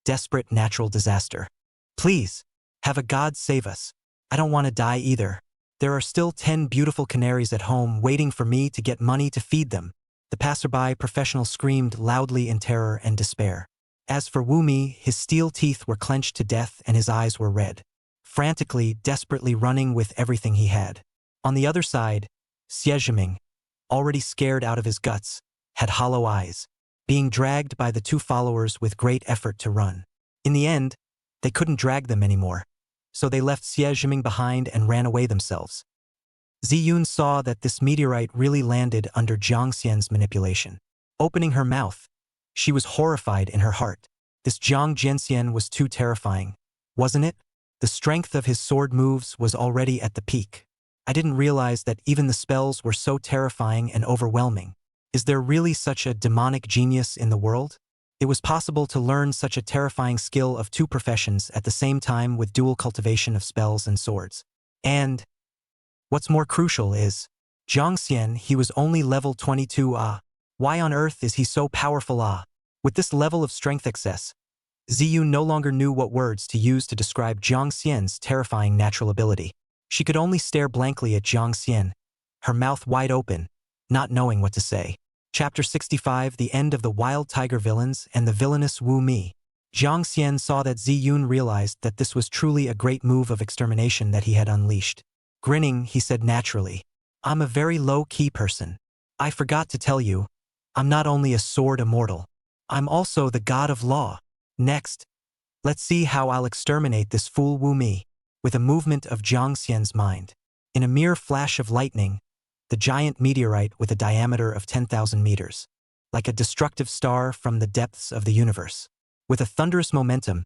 desperate natural disaster? Please, have a god save us. I don't want to die either. There are still 10 beautiful canaries at home waiting for me to get money to feed them. The passerby professional screamed loudly in terror and despair. As for Wu Mi, his steel teeth were clenched to death and his eyes were red, frantically, desperately running with everything he had. On the other side, Xie Zhiming, already scared out of his guts, had hollow eyes, being dragged by the two followers with great effort to run. In the end, they couldn't drag them anymore, so they left Xie Zhiming behind and ran away themselves. Ziyun saw that this meteorite really landed under Jiang Xian's manipulation. Opening her mouth, she was horrified in her heart. This Jiang Jianxian was too terrifying, wasn't it? The strength of his sword moves was already at the peak. I didn't realize that even the spells were so terrifying and overwhelming. Is there really such a demonic genius in the world? It was possible to learn such a terrifying skill of two professions at the same time with dual cultivation of spells and swords. And what's more crucial is, Jiang Xian, he was only level 22 Why on earth is he so powerful With this level of strength excess, Ziyun no longer knew what words to use to describe Jiang Xian's terrifying natural ability. She could only stare blankly at Jiang Xian, her mouth wide open, not knowing what to say. Chapter 65: The End of the Wild Tiger Villains and the Villainous Wu Mi. Jiang Xian saw that Ziyun realized that this was truly a great move of extermination that he had unleashed. Grinning, he said naturally, I'm a very low-key person. I forgot to tell you, I'm not only a sword immortal, I'm also the god of law. Next, let's see how I'll exterminate this fool Wu Mi. With a movement of Jiang Xian's mind, in a mere flash of lightning, the giant meteorite with a diameter of 10,000 meters, like a destructive star from the depths of the universe. With a thunderous momentum,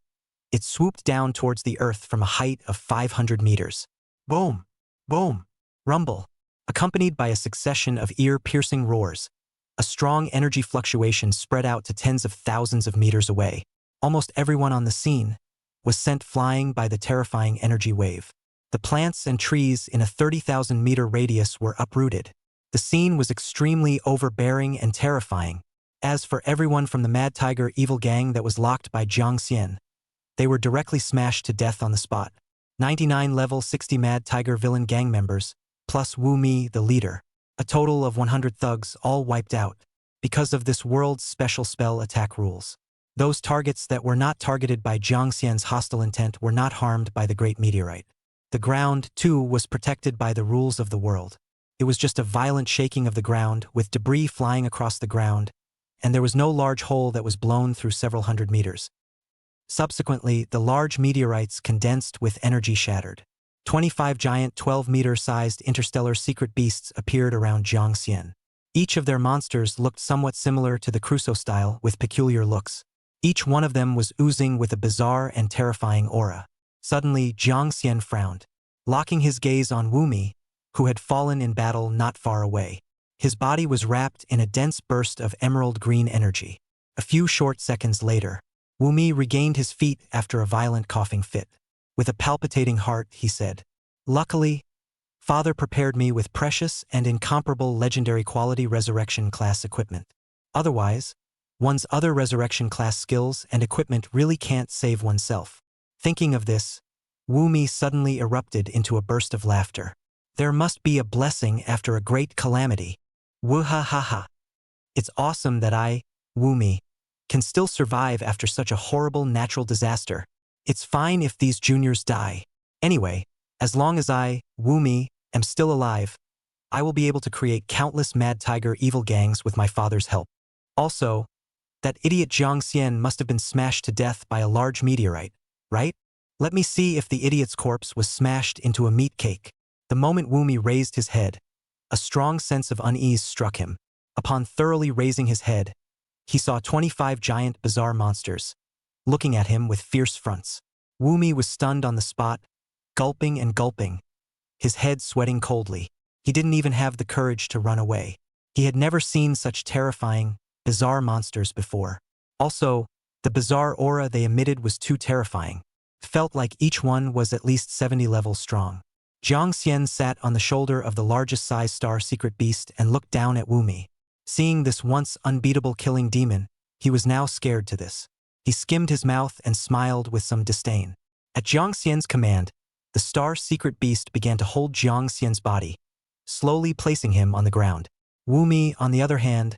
It swooped down towards the earth from a height of 500 meters. Boom! Boom! Rumble! Accompanied by a succession of ear-piercing roars, a strong energy fluctuation spread out to tens of thousands of meters away. Almost everyone on the scene was sent flying by the terrifying energy wave. The plants and trees in a 30,000-meter radius were uprooted. The scene was extremely overbearing and terrifying. As for everyone from the Mad Tiger evil gang that was locked by Jiang Xian, they were directly smashed to death on the spot. 99 level 60 Mad Tiger villain gang members, plus Wu Mi, the leader. A total of 100 thugs all wiped out because of this world's special spell attack rules. Those targets that were not targeted by Jiang Xian's hostile intent were not harmed by the Great Meteorite. The ground, too, was protected by the rules of the world. It was just a violent shaking of the ground, with debris flying across the ground, and there was no large hole that was blown through several hundred meters. Subsequently, the large meteorites condensed with energy shattered. 25 giant 12-meter-sized interstellar secret beasts appeared around Jiang Xian. Each of their monsters looked somewhat similar to the Crusoe style with peculiar looks. Each one of them was oozing with a bizarre and terrifying aura. Suddenly, Jiang Xian frowned, locking his gaze on Wu Mi, who had fallen in battle not far away. His body was wrapped in a dense burst of emerald green energy. A few short seconds later, Wu Mi regained his feet after a violent coughing fit. With a palpitating heart, he said, "Luckily, Father prepared me with precious and incomparable legendary quality resurrection class equipment. Otherwise, one's other resurrection class skills and equipment really can't save oneself." Thinking of this, Wu Mi suddenly erupted into a burst of laughter. "There must be a blessing after a great calamity. Woo-ha-ha-ha. It's awesome that I, Wu Mi, can still survive after such a horrible natural disaster. It's fine if these juniors die. Anyway, as long as I, Wu Mi, am still alive, I will be able to create countless Mad Tiger evil gangs with my father's help. Also, that idiot Jiang Xian must have been smashed to death by a large meteorite, right? Let me see if the idiot's corpse was smashed into a meat cake." The moment Wu Mi raised his head, a strong sense of unease struck him. Upon thoroughly raising his head, he saw 25 giant bizarre monsters, looking at him with fierce fronts. Wu Mi was stunned on the spot, gulping and gulping, his head sweating coldly. He didn't even have the courage to run away. He had never seen such terrifying, bizarre monsters before. Also, the bizarre aura they emitted was too terrifying. It felt like each one was at least 70 levels strong. Jiang Xian sat on the shoulder of the largest size star secret beast and looked down at Wu Mi. Seeing this once unbeatable killing demon, he was now scared to this. He skimmed his mouth and smiled with some disdain. At Jiang Xian's command, the star secret beast began to hold Jiang Xian's body, slowly placing him on the ground. Wu Mi, on the other hand,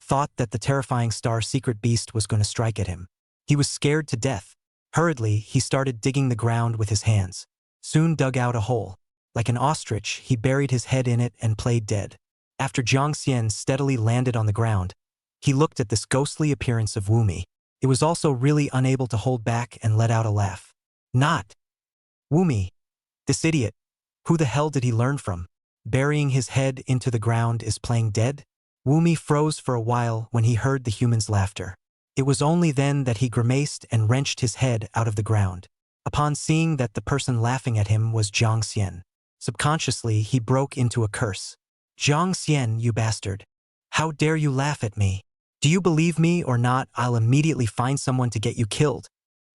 thought that the terrifying star secret beast was going to strike at him. He was scared to death. Hurriedly, he started digging the ground with his hands. Soon dug out a hole. Like an ostrich, he buried his head in it and played dead. After Jiang Xian steadily landed on the ground, he looked at this ghostly appearance of Wu Mi. It was also really unable to hold back and let out a laugh. "Not Wu Mi. This idiot. Who the hell did he learn from? Burying his head into the ground is playing dead?" Wu Mi froze for a while when he heard the human's laughter. It was only then that he grimaced and wrenched his head out of the ground. Upon seeing that the person laughing at him was Jiang Xian, subconsciously he broke into a curse. "Jiang Xian, you bastard. How dare you laugh at me? Do you believe me or not? I'll immediately find someone to get you killed."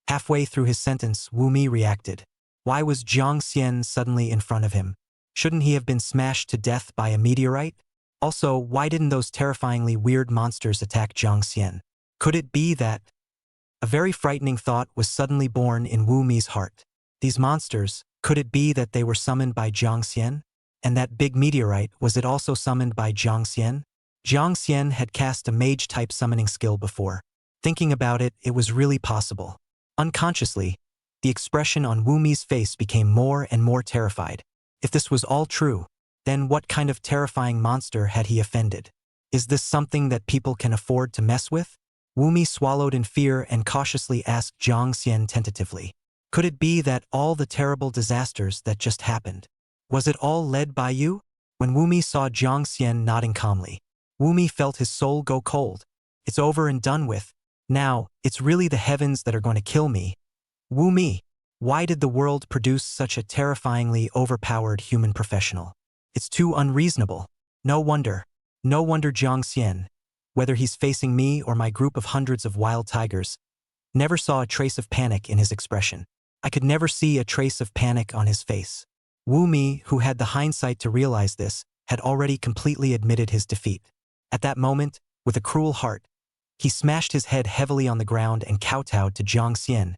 Halfway through his sentence, Wu Mi reacted. Why was Jiang Xian suddenly in front of him? Shouldn't he have been smashed to death by a meteorite? Also, why didn't those terrifyingly weird monsters attack Jiang Xian? Could it be that... A very frightening thought was suddenly born in Wu Mi's heart. These monsters, could it be that they were summoned by Jiang Xian? And that big meteorite, was it also summoned by Jiang Xian? Jiang Xian had cast a mage-type summoning skill before. Thinking about it, it was really possible. Unconsciously, the expression on Wu Mi's face became more and more terrified. If this was all true, then what kind of terrifying monster had he offended? Is this something that people can afford to mess with? Wu Mi swallowed in fear and cautiously asked Jiang Xian tentatively. Could it be that all the terrible disasters that just happened, was it all led by you? When Wu Mi saw Jiang Xian nodding calmly, Wu Mi felt his soul go cold. It's over and done with. Now, it's really the heavens that are going to kill me. Woo me. Why did the world produce such a terrifyingly overpowered human professional? It's too unreasonable. No wonder. No wonder Jiang Xian, whether he's facing me or my group of hundreds of wild tigers, never saw a trace of panic in his expression. I could never see a trace of panic on his face. Wu Mi, who had the hindsight to realize this, had already completely admitted his defeat. At that moment, with a cruel heart, he smashed his head heavily on the ground and kowtowed to Jiang Xian,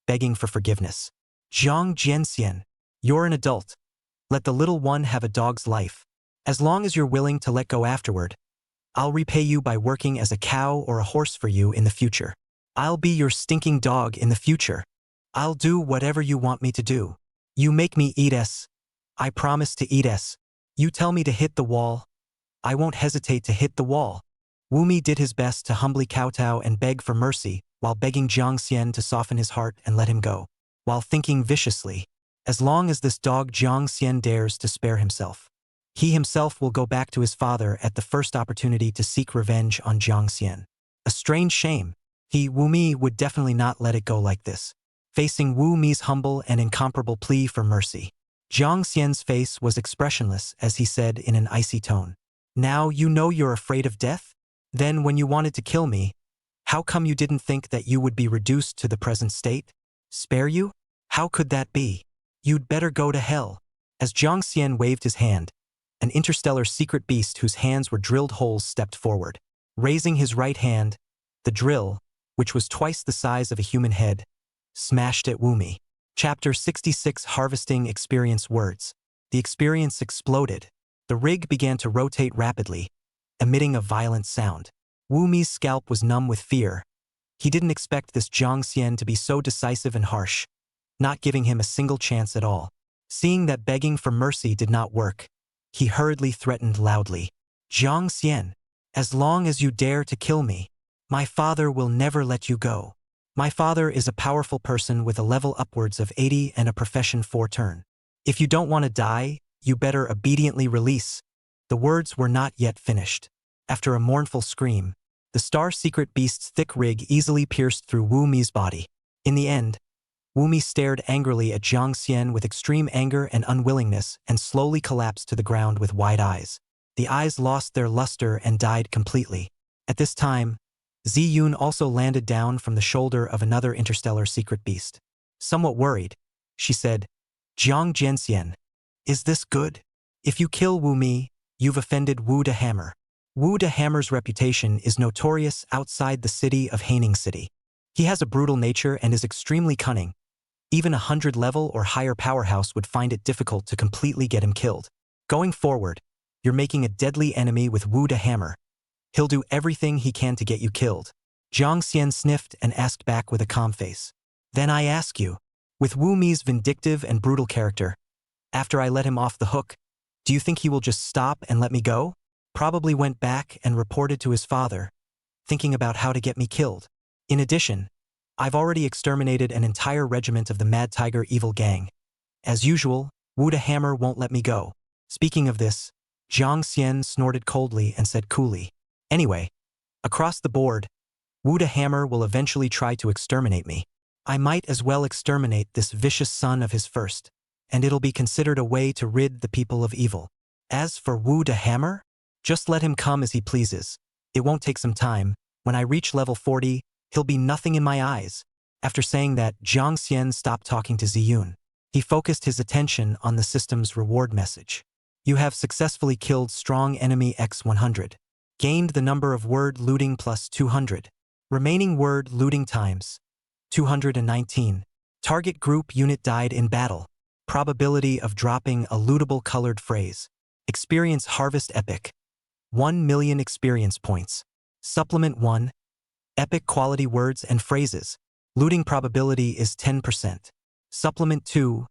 begging for forgiveness. Jiang Jianxian, you're an adult. Let the little one have a dog's life. As long as you're willing to let go afterward, I'll repay you by working as a cow or a horse for you in the future. I'll be your stinking dog in the future. I'll do whatever you want me to do. You make me eat s. I promise to eat s. You tell me to hit the wall. I won't hesitate to hit the wall. Wu Mi did his best to humbly kowtow and beg for mercy, while begging Jiang Xian to soften his heart and let him go, while thinking viciously, as long as this dog Jiang Xian dares to spare himself, he himself will go back to his father at the first opportunity to seek revenge on Jiang Xian. A strange shame. Wu Mi would definitely not let it go like this. Facing Wu Mi's humble and incomparable plea for mercy, Jiang Xian's face was expressionless as he said in an icy tone, "Now you know you're afraid of death? Then when you wanted to kill me, how come you didn't think that you would be reduced to the present state? Spare you? How could that be? You'd better go to hell." As Jiang Xian waved his hand, an interstellar secret beast whose hands were drilled holes stepped forward. Raising his right hand, the drill, which was twice the size of a human head, smashed at Wu Mi. Chapter 66 Harvesting Experience Words. The experience exploded. The rig began to rotate rapidly, emitting a violent sound. Wu Mi's scalp was numb with fear. He didn't expect this Jiang Xian to be so decisive and harsh, not giving him a single chance at all. Seeing that begging for mercy did not work, he hurriedly threatened loudly, "Jiang Xian, as long as you dare to kill me, my father will never let you go. My father is a powerful person with a level upwards of 80 and a profession 4 turn. If you don't want to die, you better obediently release." The words were not yet finished. After a mournful scream, the star-secret beast's thick rig easily pierced through Wu Mi's body. In the end, Wu Mi stared angrily at Jiang Xian with extreme anger and unwillingness and slowly collapsed to the ground with wide eyes. The eyes lost their luster and died completely. At this time, Ziyun also landed down from the shoulder of another interstellar secret beast. Somewhat worried, she said, "Jiang Jianxian, is this good? If you kill Wu Mi, you've offended Wu de Hammer. Wu de Hammer's reputation is notorious outside the city of Haining City. He has a brutal nature and is extremely cunning. Even a 100-level or higher powerhouse would find it difficult to completely get him killed. Going forward, you're making a deadly enemy with Wu de Hammer. He'll do everything he can to get you killed." Jiang Xian sniffed and asked back with a calm face, "Then I ask you, with Wu Mi's vindictive and brutal character, after I let him off the hook, do you think he will just stop and let me go? Probably went back and reported to his father, thinking about how to get me killed. In addition, I've already exterminated an entire regiment of the Mad Tiger evil gang. As usual, Wu de Hammer won't let me go." Speaking of this, Jiang Xian snorted coldly and said coolly, "Anyway, across the board, Wu de Hammer will eventually try to exterminate me. I might as well exterminate this vicious son of his first, and it'll be considered a way to rid the people of evil. As for Wu de Hammer, just let him come as he pleases. It won't take some time. When I reach level 40, he'll be nothing in my eyes." After saying that, Jiang Xian stopped talking to Ziyun. He focused his attention on the system's reward message. "You have successfully killed strong enemy X100. Gained the number of word looting plus 200. Remaining word looting times 219. Target group unit died in battle. Probability of dropping a lootable colored phrase. Experience harvest epic. 1 million experience points. Supplement 1. Epic quality words and phrases. Looting probability is 10%. Supplement 2.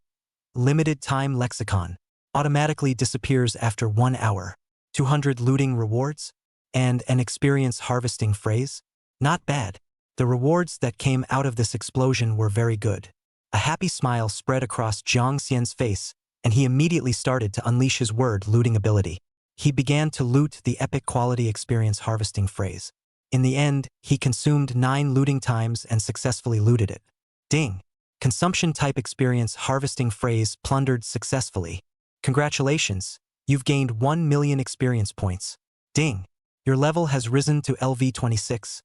Limited time lexicon. Automatically disappears after 1 hour. 200 looting rewards. And an experience harvesting phrase. Not bad. The rewards that came out of this explosion were very good." A happy smile spread across Jiang Xian's face, and he immediately started to unleash his word looting ability. He began to loot the epic quality experience harvesting phrase. In the end, he consumed 9 looting times and successfully looted it. Ding! Consumption type experience harvesting phrase plundered successfully. Congratulations, you've gained 1 million experience points. Ding. Your level has risen to LV26.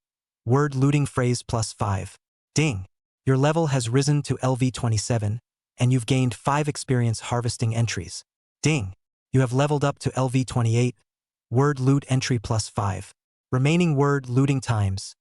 Word looting phrase +5. Ding. Your level has risen to LV27, and you've gained 5 experience harvesting entries. Ding. You have leveled up to LV28. Word loot entry +5. Remaining word looting times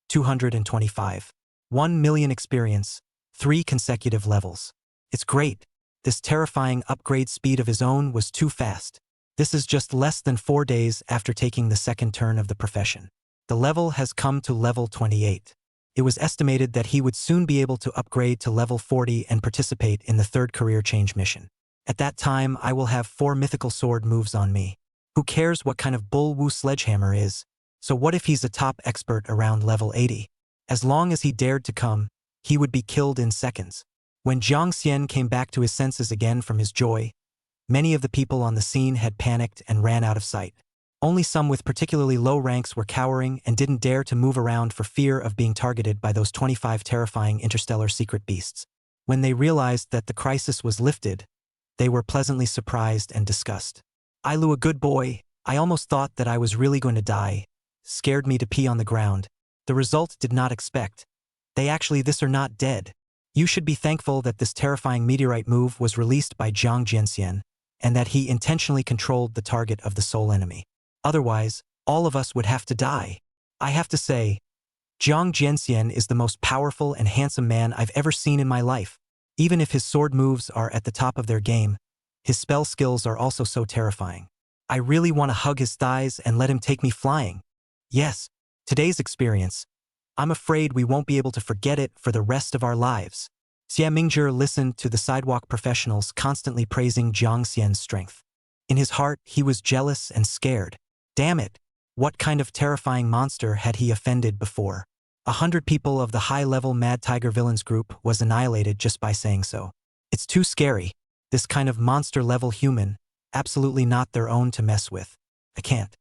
225. 1 million experience, 3 consecutive levels. It's great. This terrifying upgrade speed of his own was too fast. This is just less than 4 days after taking the second turn of the profession. The level has come to level 28. It was estimated that he would soon be able to upgrade to level 40 and participate in the third career change mission. At that time, I will have 4 mythical sword moves on me. Who cares what kind of bull Wu sledgehammer is? So what if he's a top expert around level 80? As long as he dared to come, he would be killed in seconds. When Jiang Xian came back to his senses again from his joy, many of the people on the scene had panicked and ran out of sight. Only some with particularly low ranks were cowering and didn't dare to move around for fear of being targeted by those 25 terrifying interstellar secret beasts. When they realized that the crisis was lifted, they were pleasantly surprised and disgusted. Ailu, a good boy, I almost thought that I was really going to die. Scared me to pee on the ground. The result did not expect. They actually this are not dead. You should be thankful that this terrifying meteorite move was released by Jiang Jianxian, and that he intentionally controlled the target of the soul enemy. Otherwise, all of us would have to die. I have to say, Jiang Jianxian is the most powerful and handsome man I've ever seen in my life. Even if his sword moves are at the top of their game, his spell skills are also so terrifying. I really want to hug his thighs and let him take me flying. Yes, today's experience. I'm afraid we won't be able to forget it for the rest of our lives. Xia Mingzhi listened to the sidewalk professionals constantly praising Jiang Xian's strength. In his heart, he was jealous and scared. Damn it! What kind of terrifying monster had he offended before? 100 people of the high-level Mad Tiger Villains group was annihilated just by saying so. It's too scary. This kind of monster-level human, absolutely not their own to mess with. I can't.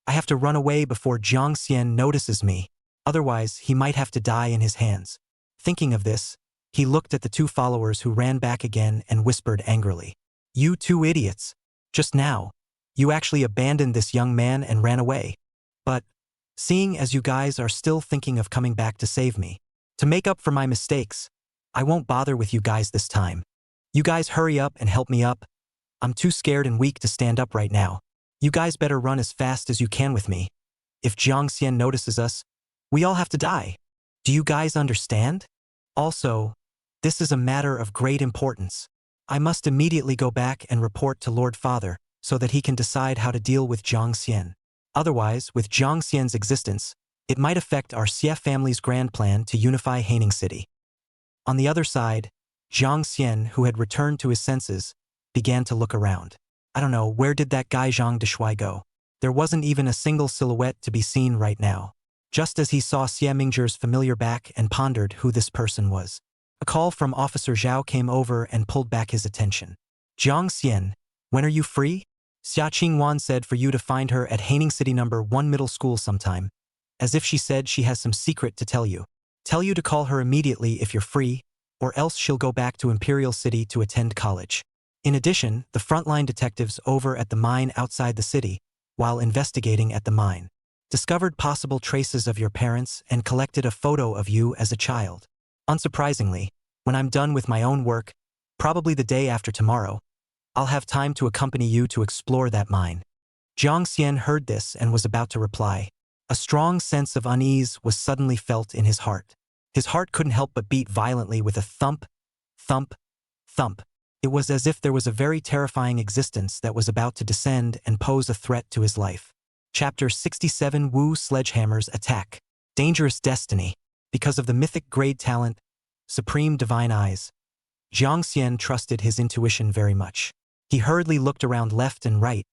I have to run away before Jiang Xian notices me. Otherwise, he might have to die in his hands. Thinking of this, he looked at the 2 followers who ran back again and whispered angrily. You 2 idiots. Just now, you actually abandoned this young man and ran away. But, seeing as you guys are still thinking of coming back to save me, to make up for my mistakes, I won't bother with you guys this time. You guys hurry up and help me up. I'm too scared and weak to stand up right now. You guys better run as fast as you can with me. If Jiang Xian notices us, we all have to die. Do you guys understand? Also, this is a matter of great importance. I must immediately go back and report to Lord Father so that he can decide how to deal with Jiang Xian. Otherwise, with Jiang Xian's existence, it might affect our Xie family's grand plan to unify Haining City. On the other side, Jiang Xian, who had returned to his senses, began to look around. I don't know, where did that guy Zhang Deshui go? There wasn't even a single silhouette to be seen right now. Just as he saw Xia Mingzhi's familiar back and pondered who this person was. A call from Officer Zhao came over and pulled back his attention. Jiang Xian, when are you free? Xia Qingwan said for you to find her at Haining City No. 1 Middle School sometime. As if she said she has some secret to tell you. Tell you to call her immediately if you're free, or else she'll go back to Imperial City to attend college. In addition, the frontline detectives over at the mine outside the city, while investigating at the mine, discovered possible traces of your parents and collected a photo of you as a child. Unsurprisingly, when I'm done with my own work, probably the day after tomorrow, I'll have time to accompany you to explore that mine. Jiang Xian heard this and was about to reply. A strong sense of unease was suddenly felt in his heart. His heart couldn't help but beat violently with a thump, thump, thump. It was as if there was a very terrifying existence that was about to descend and pose a threat to his life. Chapter 67 Wu Sledgehammer's Attack. Dangerous Destiny. Because of the mythic grade talent, Supreme Divine Eyes, Jiang Xian trusted his intuition very much. He hurriedly looked around left and right,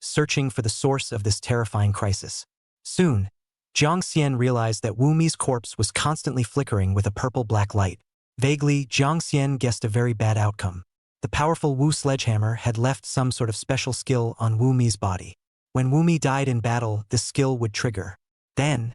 searching for the source of this terrifying crisis. Soon, Jiang Xian realized that Wu Mi's corpse was constantly flickering with a purple-black light. Vaguely, Jiang Xian guessed a very bad outcome. The powerful Wu sledgehammer had left some sort of special skill on Wu Mi's body. When Wu Mi died in battle, this skill would trigger. Then,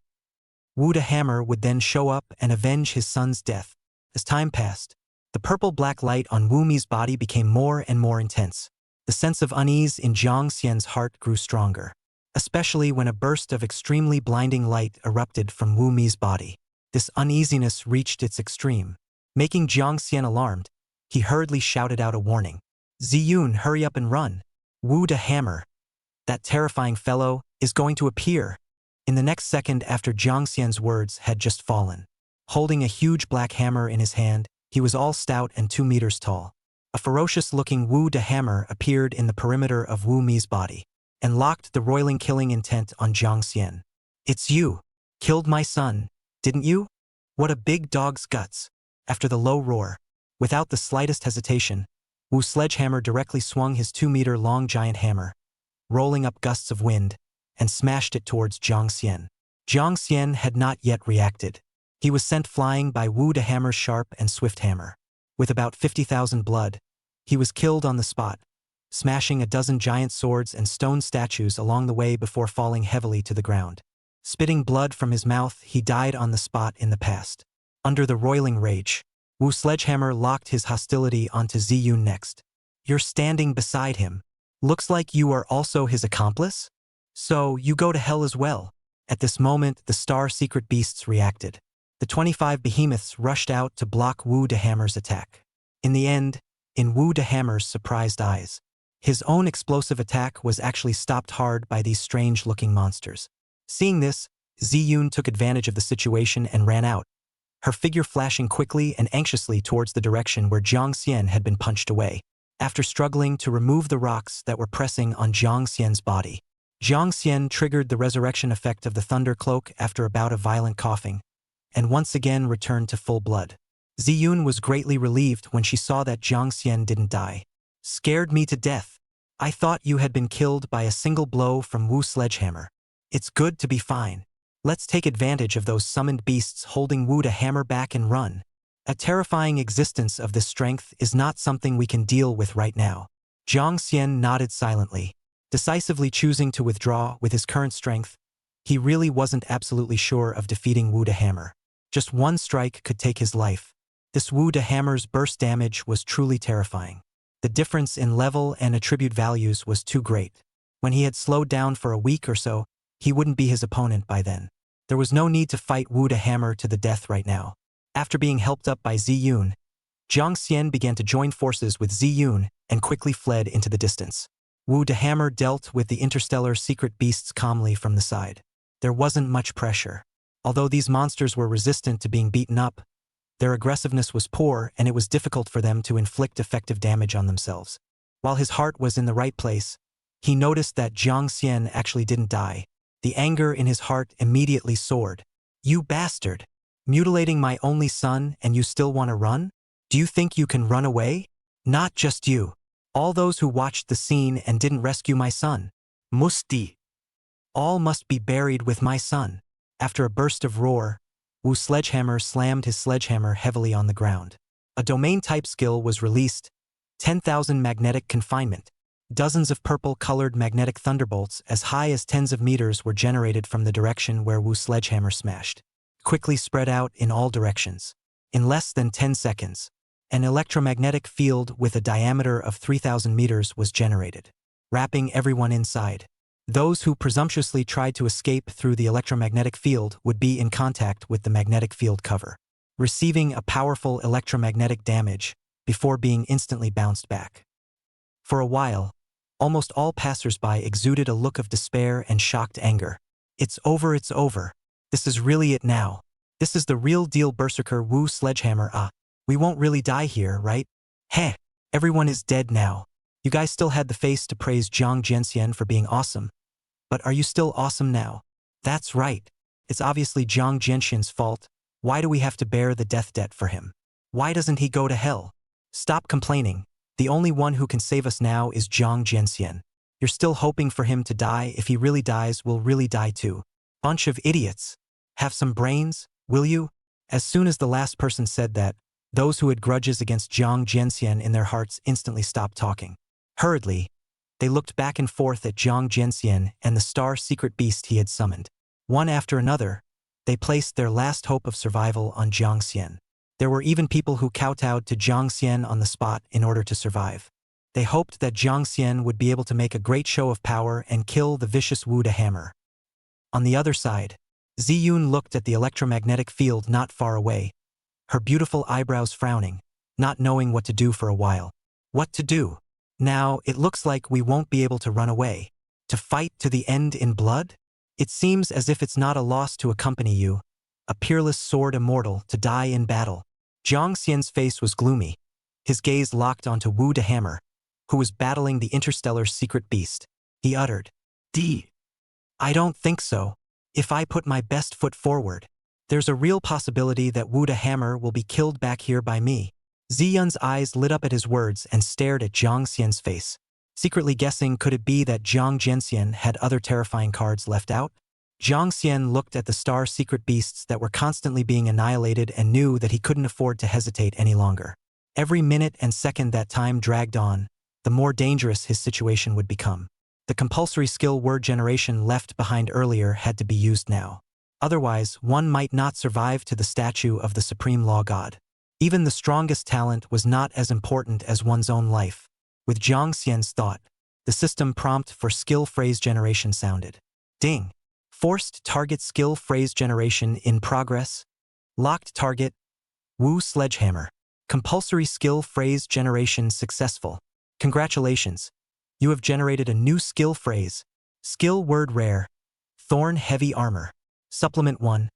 Wu the hammer would then show up and avenge his son's death. As time passed, The purple-black light on Wu Mi's body became more and more intense. The sense of unease in Jiang Xian's heart grew stronger, especially when a burst of extremely blinding light erupted from Wu Mi's body. This uneasiness reached its extreme. Making Jiang Xian alarmed, he hurriedly shouted out a warning. Ziyun, hurry up and run. Wu the Hammer, that terrifying fellow, is going to appear. In the next second after Jiang Xian's words had just fallen. Holding a huge black hammer in his hand, he was all stout and 2 meters tall. A ferocious-looking Wu the Hammer appeared in the perimeter of Wu Mi's body and locked the roiling killing intent on Jiang Xian. It's you. Killed my son, didn't you? What a big dog's guts. After the low roar, without the slightest hesitation, Wu Sledgehammer directly swung his 2-meter-long giant hammer, rolling up gusts of wind, and smashed it towards Jiang Xian. Jiang Xian had not yet reacted. He was sent flying by Wu the Hammer's sharp and swift hammer. With about 50,000 blood, he was killed on the spot, smashing a dozen giant swords and stone statues along the way before falling heavily to the ground. Spitting blood from his mouth, he died on the spot in the past. Under the roiling rage, Wu Sledgehammer locked his hostility onto Ziyun next. You're standing beside him. Looks like you are also his accomplice? So, you go to hell as well. At this moment, the star secret beasts reacted. The 25 behemoths rushed out to block Wu the Hammer's attack. In the end, in Wu the Hammer's surprised eyes, his own explosive attack was actually stopped hard by these strange-looking monsters. Seeing this, Ziyun took advantage of the situation and ran out, her figure flashing quickly and anxiously towards the direction where Jiang Xian had been punched away. After struggling to remove the rocks that were pressing on Jiang Xian's body, Jiang Xian triggered the resurrection effect of the Thunder Cloak after a bout of violent coughing, and once again returned to full blood. Ziyun was greatly relieved when she saw that Jiang Xian didn't die. Scared me to death. I thought you had been killed by a single blow from Wu Sledgehammer. It's good to be fine. Let's take advantage of those summoned beasts holding Wu the Hammer back and run. A terrifying existence of this strength is not something we can deal with right now. Jiang Xian nodded silently, decisively choosing to withdraw with his current strength. He really wasn't absolutely sure of defeating Wu the Hammer. Just one strike could take his life. This Wu the Hammer's burst damage was truly terrifying. The difference in level and attribute values was too great. When he had slowed down for a week or so, he wouldn't be his opponent by then. There was no need to fight Wu the Hammer to the death right now. After being helped up by Ziyun, Jiang Xian began to join forces with Ziyun and quickly fled into the distance. Wu the Hammer dealt with the interstellar secret beasts calmly from the side. There wasn't much pressure. Although these monsters were resistant to being beaten up, their aggressiveness was poor and it was difficult for them to inflict effective damage on themselves. While his heart was in the right place, he noticed that Jiang Xian actually didn't die. The anger in his heart immediately soared. You bastard! Mutilating my only son and you still want to run? Do you think you can run away? Not just you. All those who watched the scene and didn't rescue my son. Musti. All must be buried with my son. After a burst of roar, Wu Sledgehammer slammed his sledgehammer heavily on the ground. A domain-type skill was released, 10,000 magnetic confinement. Dozens of purple-colored magnetic thunderbolts as high as tens of meters were generated from the direction where Wu Sledgehammer smashed, quickly spread out in all directions. In less than 10 seconds, an electromagnetic field with a diameter of 3,000 meters was generated, wrapping everyone inside. Those who presumptuously tried to escape through the electromagnetic field would be in contact with the magnetic field cover, receiving a powerful electromagnetic damage before being instantly bounced back. For a while, almost all passers-by exuded a look of despair and shocked anger. It's over, it's over. This is really it now. This is the real deal Berserker Wu Sledgehammer. We won't really die here, right? Heh, everyone is dead now. You guys still had the face to praise Jiang Jianxian for being awesome. But are you still awesome now? That's right. It's obviously Jiang Jianxian's fault. Why do we have to bear the death debt for him? Why doesn't he go to hell? Stop complaining. The only one who can save us now is Jiang Jianxian. You're still hoping for him to die. If he really dies, we'll really die too. Bunch of idiots. Have some brains, will you? As soon as the last person said that, those who had grudges against Jiang Jianxian in their hearts instantly stopped talking. Hurriedly, they looked back and forth at Jiang Jianxian and the star secret beast he had summoned. One after another, they placed their last hope of survival on Jiang Xian. There were even people who kowtowed to Jiang Xian on the spot in order to survive. They hoped that Jiang Xian would be able to make a great show of power and kill the vicious Wu the Hammer. On the other side, Ziyun looked at the electromagnetic field not far away, her beautiful eyebrows frowning, not knowing what to do for a while. What to do? Now, it looks like we won't be able to run away. To fight to the end in blood? It seems as if it's not a loss to accompany you, a peerless sword immortal to die in battle. Jiang Xian's face was gloomy, his gaze locked onto Wu the Hammer, who was battling the interstellar secret beast. He uttered, I don't think so. If I put my best foot forward, there's a real possibility that Wu the Hammer will be killed back here by me. Ziyun's eyes lit up at his words and stared at Jiang Xian's face, secretly guessing could it be that Jiang Jianxian had other terrifying cards left out? Jiang Xian looked at the star secret beasts that were constantly being annihilated and knew that he couldn't afford to hesitate any longer. Every minute and second that time dragged on, the more dangerous his situation would become. The compulsory skill word generation left behind earlier had to be used now. Otherwise, one might not survive to the statue of the Supreme Law God. Even the strongest talent was not as important as one's own life. With Jiang Xian's thought, the system prompt for skill phrase generation sounded. Ding! Forced target skill phrase generation in progress. Locked target. Wu Sledgehammer. Compulsory skill phrase generation successful. Congratulations. You have generated a new skill phrase. Skill word rare. Thorn heavy armor. Supplement 1.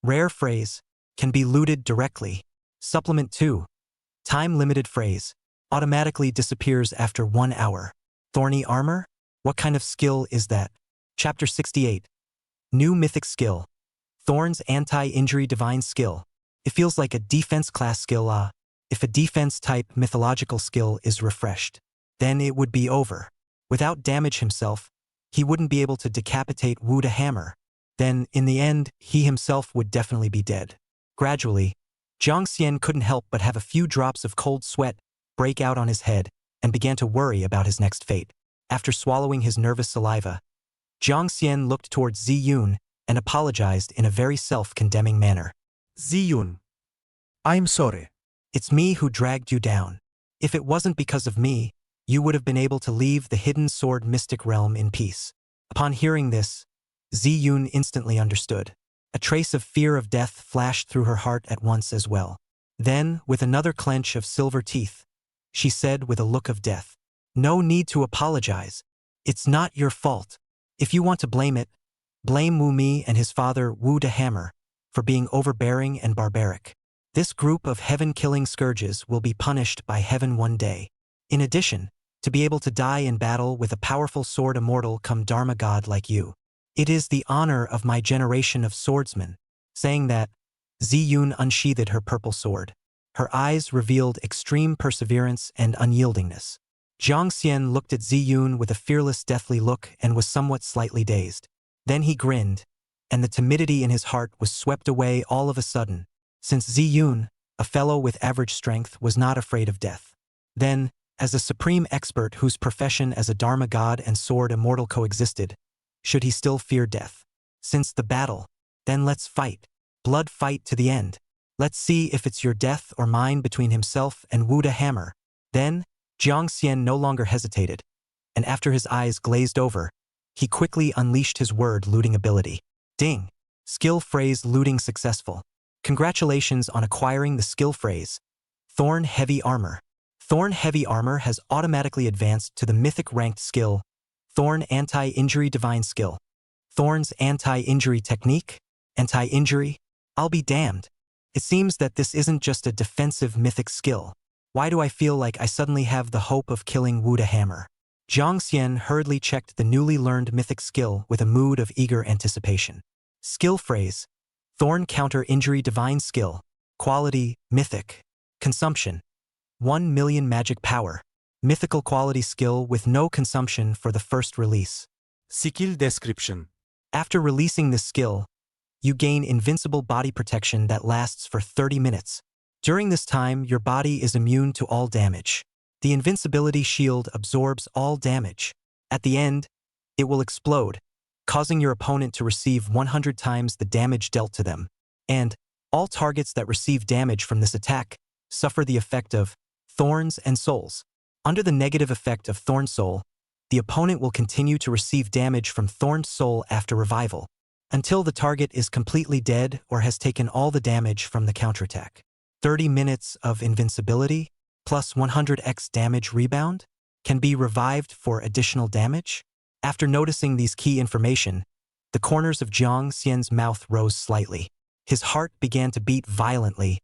Rare phrase. Can be looted directly. Supplement 2. Time limited phrase. Automatically disappears after 1 hour. Thorny armor? What kind of skill is that? Chapter 68. New mythic skill. Thorn's anti-injury divine skill. It feels like a defense class skill. If a defense type mythological skill is refreshed, then it would be over. Without damage himself, he wouldn't be able to decapitate Wu the Hammer. Then, in the end, he himself would definitely be dead. Gradually, Jiang Xian couldn't help but have a few drops of cold sweat break out on his head and began to worry about his next fate. After swallowing his nervous saliva, Jiang Xian looked towards Ziyun and apologized in a very self-condemning manner. Ziyun. I'm sorry. It's me who dragged you down. If it wasn't because of me, you would have been able to leave the hidden sword mystic realm in peace. Upon hearing this, Ziyun instantly understood. A trace of fear of death flashed through her heart at once as well. Then, with another clench of silver teeth, she said with a look of death, No need to apologize. It's not your fault. If you want to blame it, blame Wu Mi and his father Wu the Hammer for being overbearing and barbaric. This group of heaven-killing scourges will be punished by heaven one day. In addition, to be able to die in battle with a powerful sword immortal come Dharma god like you. It is the honor of my generation of swordsmen. Saying that, Ziyun unsheathed her purple sword. Her eyes revealed extreme perseverance and unyieldingness. Jiang Xian looked at Ziyun with a fearless deathly look and was somewhat slightly dazed. Then he grinned, and the timidity in his heart was swept away all of a sudden, since Ziyun, a fellow with average strength, was not afraid of death. Then, as a supreme expert whose profession as a Dharma god and sword immortal coexisted, should he still fear death? Since the battle, then let's fight. Blood fight to the end. Let's see if it's your death or mine between himself and Wu the Hammer. Then, Jiang Xian no longer hesitated, and after his eyes glazed over, he quickly unleashed his word looting ability. Ding! Skill phrase looting successful. Congratulations on acquiring the skill phrase, Thorn Heavy Armor. Thorn Heavy Armor has automatically advanced to the mythic ranked skill, Thorn Anti-Injury Divine Skill. Thorn's Anti-Injury Technique? Anti-Injury? I'll be damned. It seems that this isn't just a defensive mythic skill. Why do I feel like I suddenly have the hope of killing Wu the Hammer? Jiang Xian hurriedly checked the newly learned mythic skill with a mood of eager anticipation. Skill phrase, Thorn Counter Injury Divine Skill. Quality, Mythic. Consumption, 1 million magic power. Mythical quality skill with no consumption for the first release. Skill description. After releasing this skill, you gain invincible body protection that lasts for 30 minutes. During this time, your body is immune to all damage. The invincibility shield absorbs all damage. At the end, it will explode, causing your opponent to receive 100 times the damage dealt to them. And, All targets that receive damage from this attack suffer the effect of Thorns and Souls. Under the negative effect of Thorn Soul, the opponent will continue to receive damage from Thorn Soul after revival, until the target is completely dead or has taken all the damage from the counterattack. 30 minutes of invincibility plus 100x damage rebound can be revived for additional damage. After noticing these key information, the corners of Jiang Xian's mouth rose slightly. His heart began to beat violently,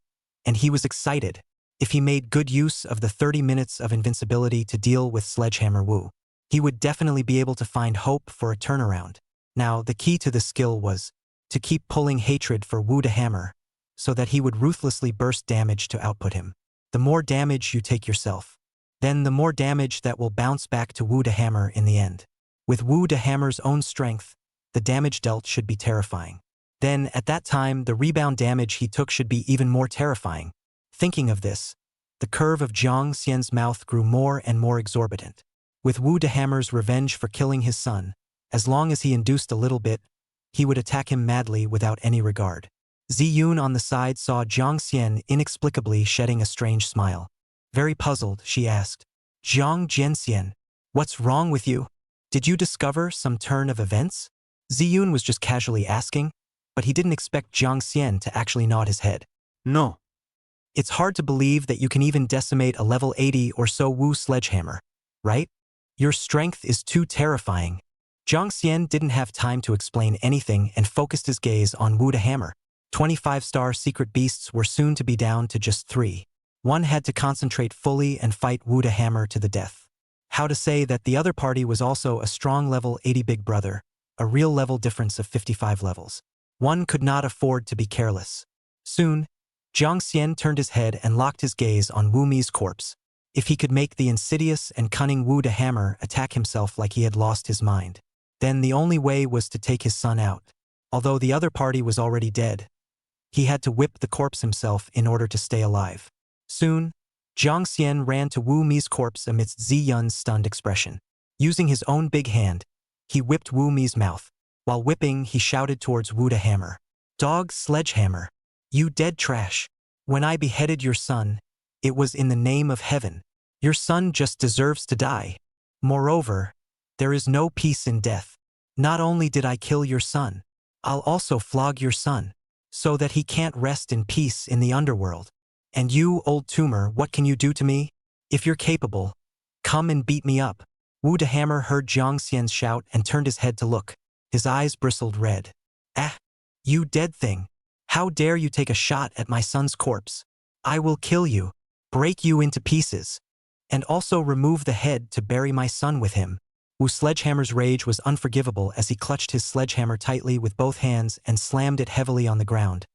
and he was excited. If he made good use of the 30 minutes of invincibility to deal with Sledgehammer Wu, he would definitely be able to find hope for a turnaround. Now, the key to this skill was to keep pulling hatred for Wu to hammer, so that he would ruthlessly burst damage to output him. The more damage you take yourself, then the more damage that will bounce back to Wu to hammer in the end. With Wu to hammer's own strength, the damage dealt should be terrifying. Then, at that time, the rebound damage he took should be even more terrifying. Thinking of this, the curve of Jiang Xian's mouth grew more and more exorbitant. With Wu de Hammer's revenge for killing his son, as long as he induced a little bit, he would attack him madly without any regard. Ziyun on the side saw Jiang Xian inexplicably shedding a strange smile. Very puzzled, she asked, "Jiang Jianxian, what's wrong with you? Did you discover some turn of events?" Ziyun was just casually asking, but he didn't expect Jiang Xian to actually nod his head. No. It's hard to believe that you can even decimate a level 80 or so Wu sledgehammer, right? Your strength is too terrifying. Jiang Xian didn't have time to explain anything and focused his gaze on Wu to hammer. 25-star secret beasts were soon to be down to just 3. One had to concentrate fully and fight Wu to hammer to the death. How to say that the other party was also a strong level 80 big brother, a real level difference of 55 levels. One could not afford to be careless. Soon, Jiang Xian turned his head and locked his gaze on Wu Mi's corpse. If he could make the insidious and cunning Wu to hammer attack himself like he had lost his mind, then the only way was to take his son out. Although the other party was already dead, he had to whip the corpse himself in order to stay alive. Soon, Jiang Xian ran to Wu Mi's corpse amidst Zi Yun's stunned expression. Using his own big hand, he whipped Wu Mi's mouth. While whipping, he shouted towards Wu to hammer, "Dog sledgehammer, you dead trash. When I beheaded your son, it was in the name of heaven. Your son just deserves to die. Moreover, there is no peace in death. Not only did I kill your son, I'll also flog your son, so that he can't rest in peace in the underworld. And you, old tumor, what can you do to me? If you're capable, come and beat me up." Wu de Hammer heard Jiang Xian's shout and turned his head to look. His eyes bristled red. "Ah, you dead thing. How dare you take a shot at my son's corpse? I will kill you, break you into pieces, and also remove the head to bury my son with him." Wu Sledgehammer's rage was unforgivable as he clutched his sledgehammer tightly with both hands and slammed it heavily on the ground,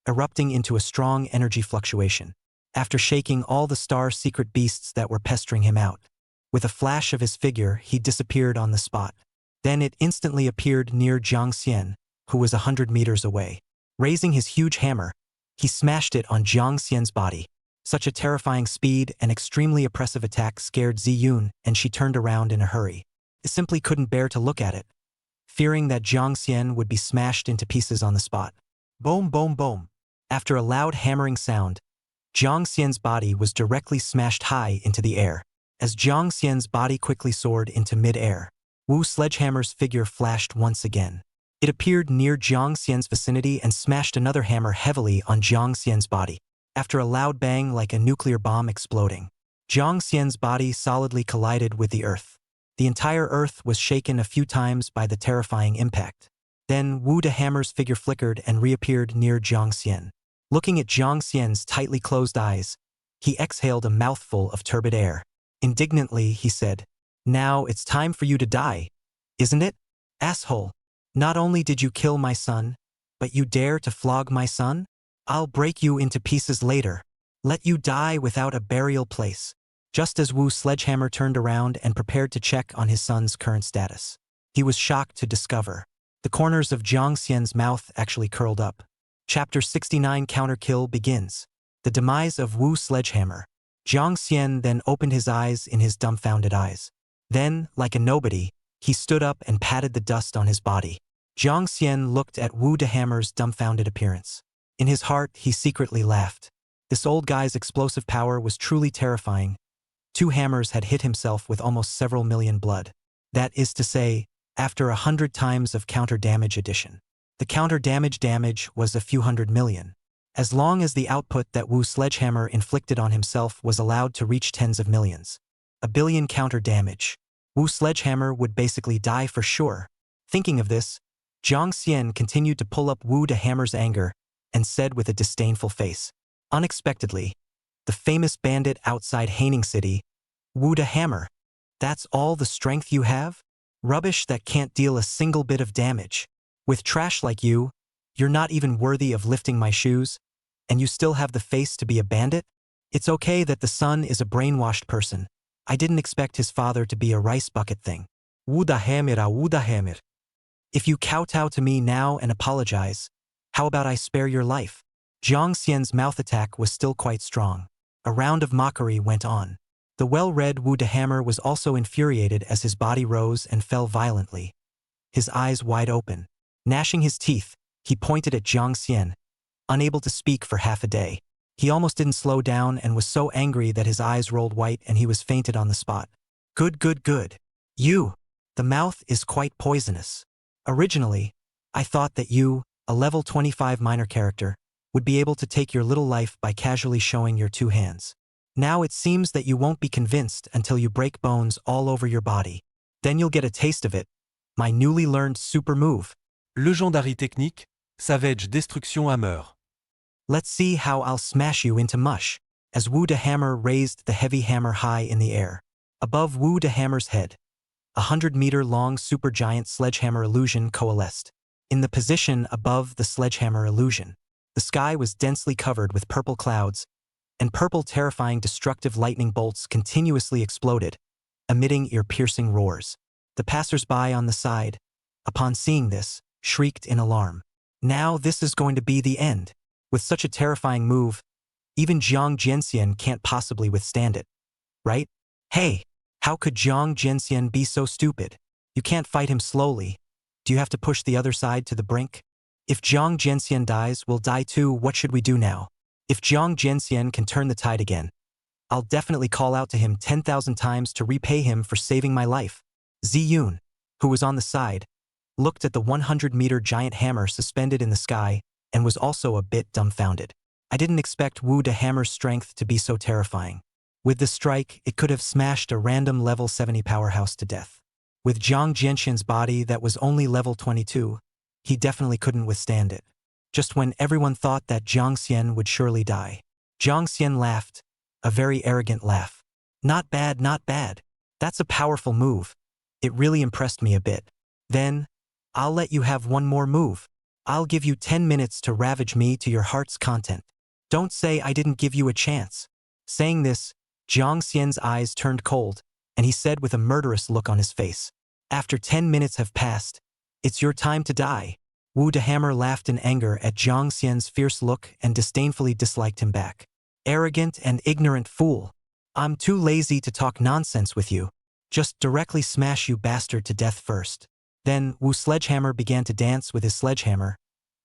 erupting into a strong energy fluctuation. After shaking all the star-secret beasts that were pestering him out, with a flash of his figure, he disappeared on the spot. Then it instantly appeared near Jiang Xian, who was 100 meters away. Raising his huge hammer, he smashed it on Jiang Xian's body. Such a terrifying speed and extremely oppressive attack scared Ziyun, and she turned around in a hurry. He simply couldn't bear to look at it, fearing that Jiang Xian would be smashed into pieces on the spot. Boom, boom, boom. After a loud hammering sound, Jiang Xian's body was directly smashed high into the air. As Jiang Xian's body quickly soared into mid-air, Wu Sledgehammer's figure flashed once again. It appeared near Jiang Xian's vicinity and smashed another hammer heavily on Jiang Xian's body. After a loud bang like a nuclear bomb exploding, Jiang Xian's body solidly collided with the earth. The entire earth was shaken a few times by the terrifying impact. Then Wu de Hammer's figure flickered and reappeared near Jiang Xian. Looking at Jiang Xian's tightly closed eyes, he exhaled a mouthful of turbid air. Indignantly, he said, "Now it's time for you to die, isn't it? Asshole. Not only did you kill my son, but you dare to flog my son? I'll break you into pieces later. Let you die without a burial place." Just as Wu Sledgehammer turned around and prepared to check on his son's current status, he was shocked to discover the corners of Jiang Xian's mouth actually curled up. Chapter 69 Counterkill begins. The demise of Wu Sledgehammer. Jiang Xian then opened his eyes in his dumbfounded eyes. Then, like a nobody, he stood up and patted the dust on his body. Jiang Xian looked at Wu de Hammer's dumbfounded appearance. In his heart, he secretly laughed. This old guy's explosive power was truly terrifying. 2 hammers had hit himself with almost several million blood. That is to say, after 100 times of counter-damage addition. The counter-damage was a few hundred million. As long as the output that Wu's sledgehammer inflicted on himself was allowed to reach tens of millions. A billion counter-damage. Wu's sledgehammer would basically die for sure. Thinking of this, Jiang Xian continued to pull up Wu the hammer's anger and said with a disdainful face. Unexpectedly, the famous bandit outside Haining City, Wu the hammer. That's all the strength you have? Rubbish that can't deal a single bit of damage. With trash like you, you're not even worthy of lifting my shoes, and you still have the face to be a bandit? It's okay that the son is a brainwashed person. I didn't expect his father to be a rice bucket thing. Wu the hammer. If you kowtow to me now and apologize, how about I spare your life? Jiang Xian's mouth attack was still quite strong. A round of mockery went on. The well-read Wu the hammer was also infuriated as his body rose and fell violently. His eyes wide open. Gnashing his teeth, he pointed at Jiang Xian, unable to speak for half a day. He almost didn't slow down and was so angry that his eyes rolled white and he was fainted on the spot. Good. You! The mouth is quite poisonous. Originally, I thought that you, a level 25 minor character, would be able to take your little life by casually showing your 2 hands. Now it seems that you won't be convinced until you break bones all over your body. Then you'll get a taste of it. My newly learned super move. Legendary technique, Savage Destruction Hammer. Let's see how I'll smash you into mush. As Wu the hammer raised the heavy hammer high in the air. Above Wu the hammer's head, 100-meter-long supergiant sledgehammer illusion coalesced. In the position above the sledgehammer illusion, the sky was densely covered with purple clouds, and purple terrifying destructive lightning bolts continuously exploded, emitting ear-piercing roars. The passers-by on the side, upon seeing this, shrieked in alarm. Now this is going to be the end. With such a terrifying move, even Jiang Jianxian can't possibly withstand it. Right? Hey! How could Jiang Jianxian be so stupid? You can't fight him slowly. Do you have to push the other side to the brink? If Jiang Jianxian dies, we'll die too. What should we do now? If Jiang Jianxian can turn the tide again, I'll definitely call out to him 10,000 times to repay him for saving my life. Ziyun, who was on the side, looked at the 100-meter giant hammer suspended in the sky and was also a bit dumbfounded. I didn't expect Wu the hammer's strength to be so terrifying. With the strike, it could have smashed a random level 70 powerhouse to death. With Jiang Jianxian's body that was only level 22, he definitely couldn't withstand it. Just when everyone thought that Jiang Xian would surely die, Jiang Xian laughed, a very arrogant laugh. Not bad. That's a powerful move. It really impressed me a bit. Then, I'll let you have one more move. I'll give you 10 minutes to ravage me to your heart's content. Don't say I didn't give you a chance. Saying this, Jiang Xian's eyes turned cold, and he said with a murderous look on his face, After 10 minutes have passed, it's your time to die. Wu the hammer laughed in anger at Jiang Xian's fierce look and disdainfully disliked him back. Arrogant and ignorant fool. I'm too lazy to talk nonsense with you. Just directly smash you bastard to death first. Then Wu's sledgehammer began to dance with his sledgehammer,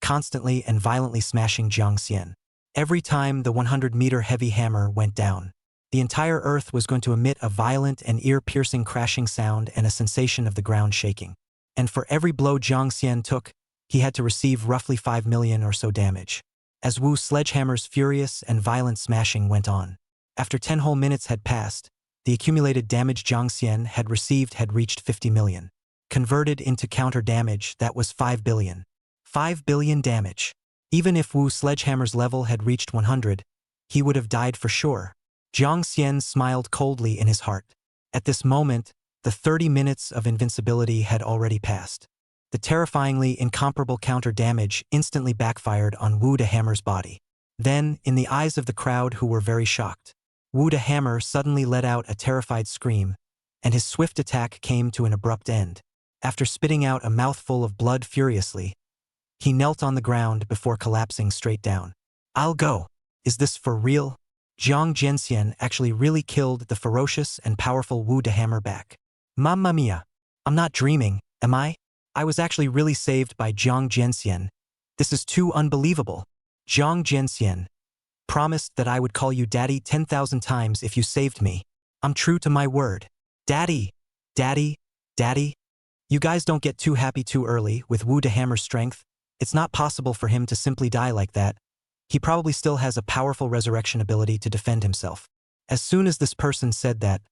constantly and violently smashing Jiang Xian. Every time the 100-meter heavy hammer went down, the entire earth was going to emit a violent and ear-piercing crashing sound and a sensation of the ground shaking. And for every blow Jiang Xian took, he had to receive roughly 5 million or so damage. As Wu's sledgehammer's furious and violent smashing went on. After 10 whole minutes had passed, the accumulated damage Jiang Xian had received had reached 50 million. Converted into counter damage, that was 5 billion. 5 billion damage. Even if Wu's sledgehammer's level had reached 100, he would have died for sure. Jiang Xian smiled coldly in his heart. At this moment, the 30 minutes of invincibility had already passed. The terrifyingly incomparable counter damage instantly backfired on Wu the hammer's body. Then, in the eyes of the crowd who were very shocked, Wu the hammer suddenly let out a terrified scream, and his swift attack came to an abrupt end. After spitting out a mouthful of blood furiously, he knelt on the ground before collapsing straight down. I'll go. Is this for real? Jiang Jianxian actually really killed the ferocious and powerful Wu the hammer back. Mamma mia! I'm not dreaming, am I? I was actually really saved by Jiang Jianxian. This is too unbelievable. Zhang Jianxian promised that I would call you daddy 10,000 times if you saved me. I'm true to my word. Daddy, daddy, daddy. You guys don't get too happy too early with Wu Dahammer's strength. It's not possible for him to simply die like that. He probably still has a powerful resurrection ability to defend himself. As soon as this person said that,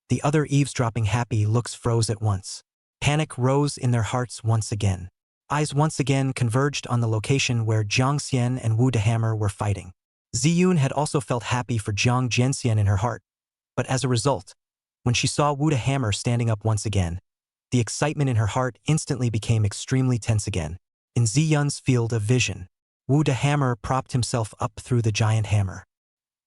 the other eavesdropping happy looks froze at once. Panic rose in their hearts once again. Eyes once again converged on the location where Jiang Xian and Wu Dahammer were fighting. Ziyun had also felt happy for Jiang Jianxian in her heart, but as a result, when she saw Wu Dahammer standing up once again, the excitement in her heart instantly became extremely tense again. In Ziyun's field of vision, Wu Dahammer propped himself up through the giant hammer.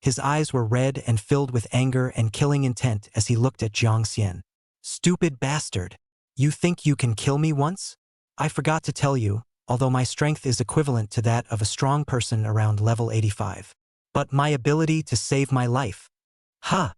His eyes were red and filled with anger and killing intent as he looked at Jiang Xian. Stupid bastard! You think you can kill me once? I forgot to tell you, although my strength is equivalent to that of a strong person around level 85. But my ability to save my life. Ha!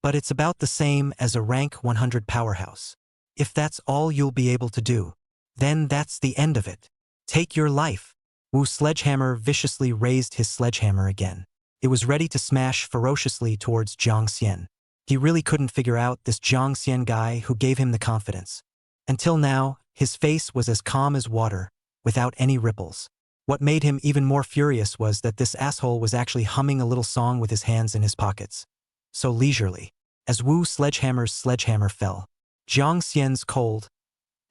But it's about the same as a rank 100 powerhouse. If that's all you'll be able to do, then that's the end of it. Take your life. Wu Sledgehammer viciously raised his sledgehammer again. It was ready to smash ferociously towards Jiang Xian. He really couldn't figure out this Jiang Xian guy who gave him the confidence. Until now, his face was as calm as water, without any ripples. What made him even more furious was that this asshole was actually humming a little song with his hands in his pockets. So leisurely, as Wu Sledgehammer's sledgehammer fell, Jiang Xian's cold,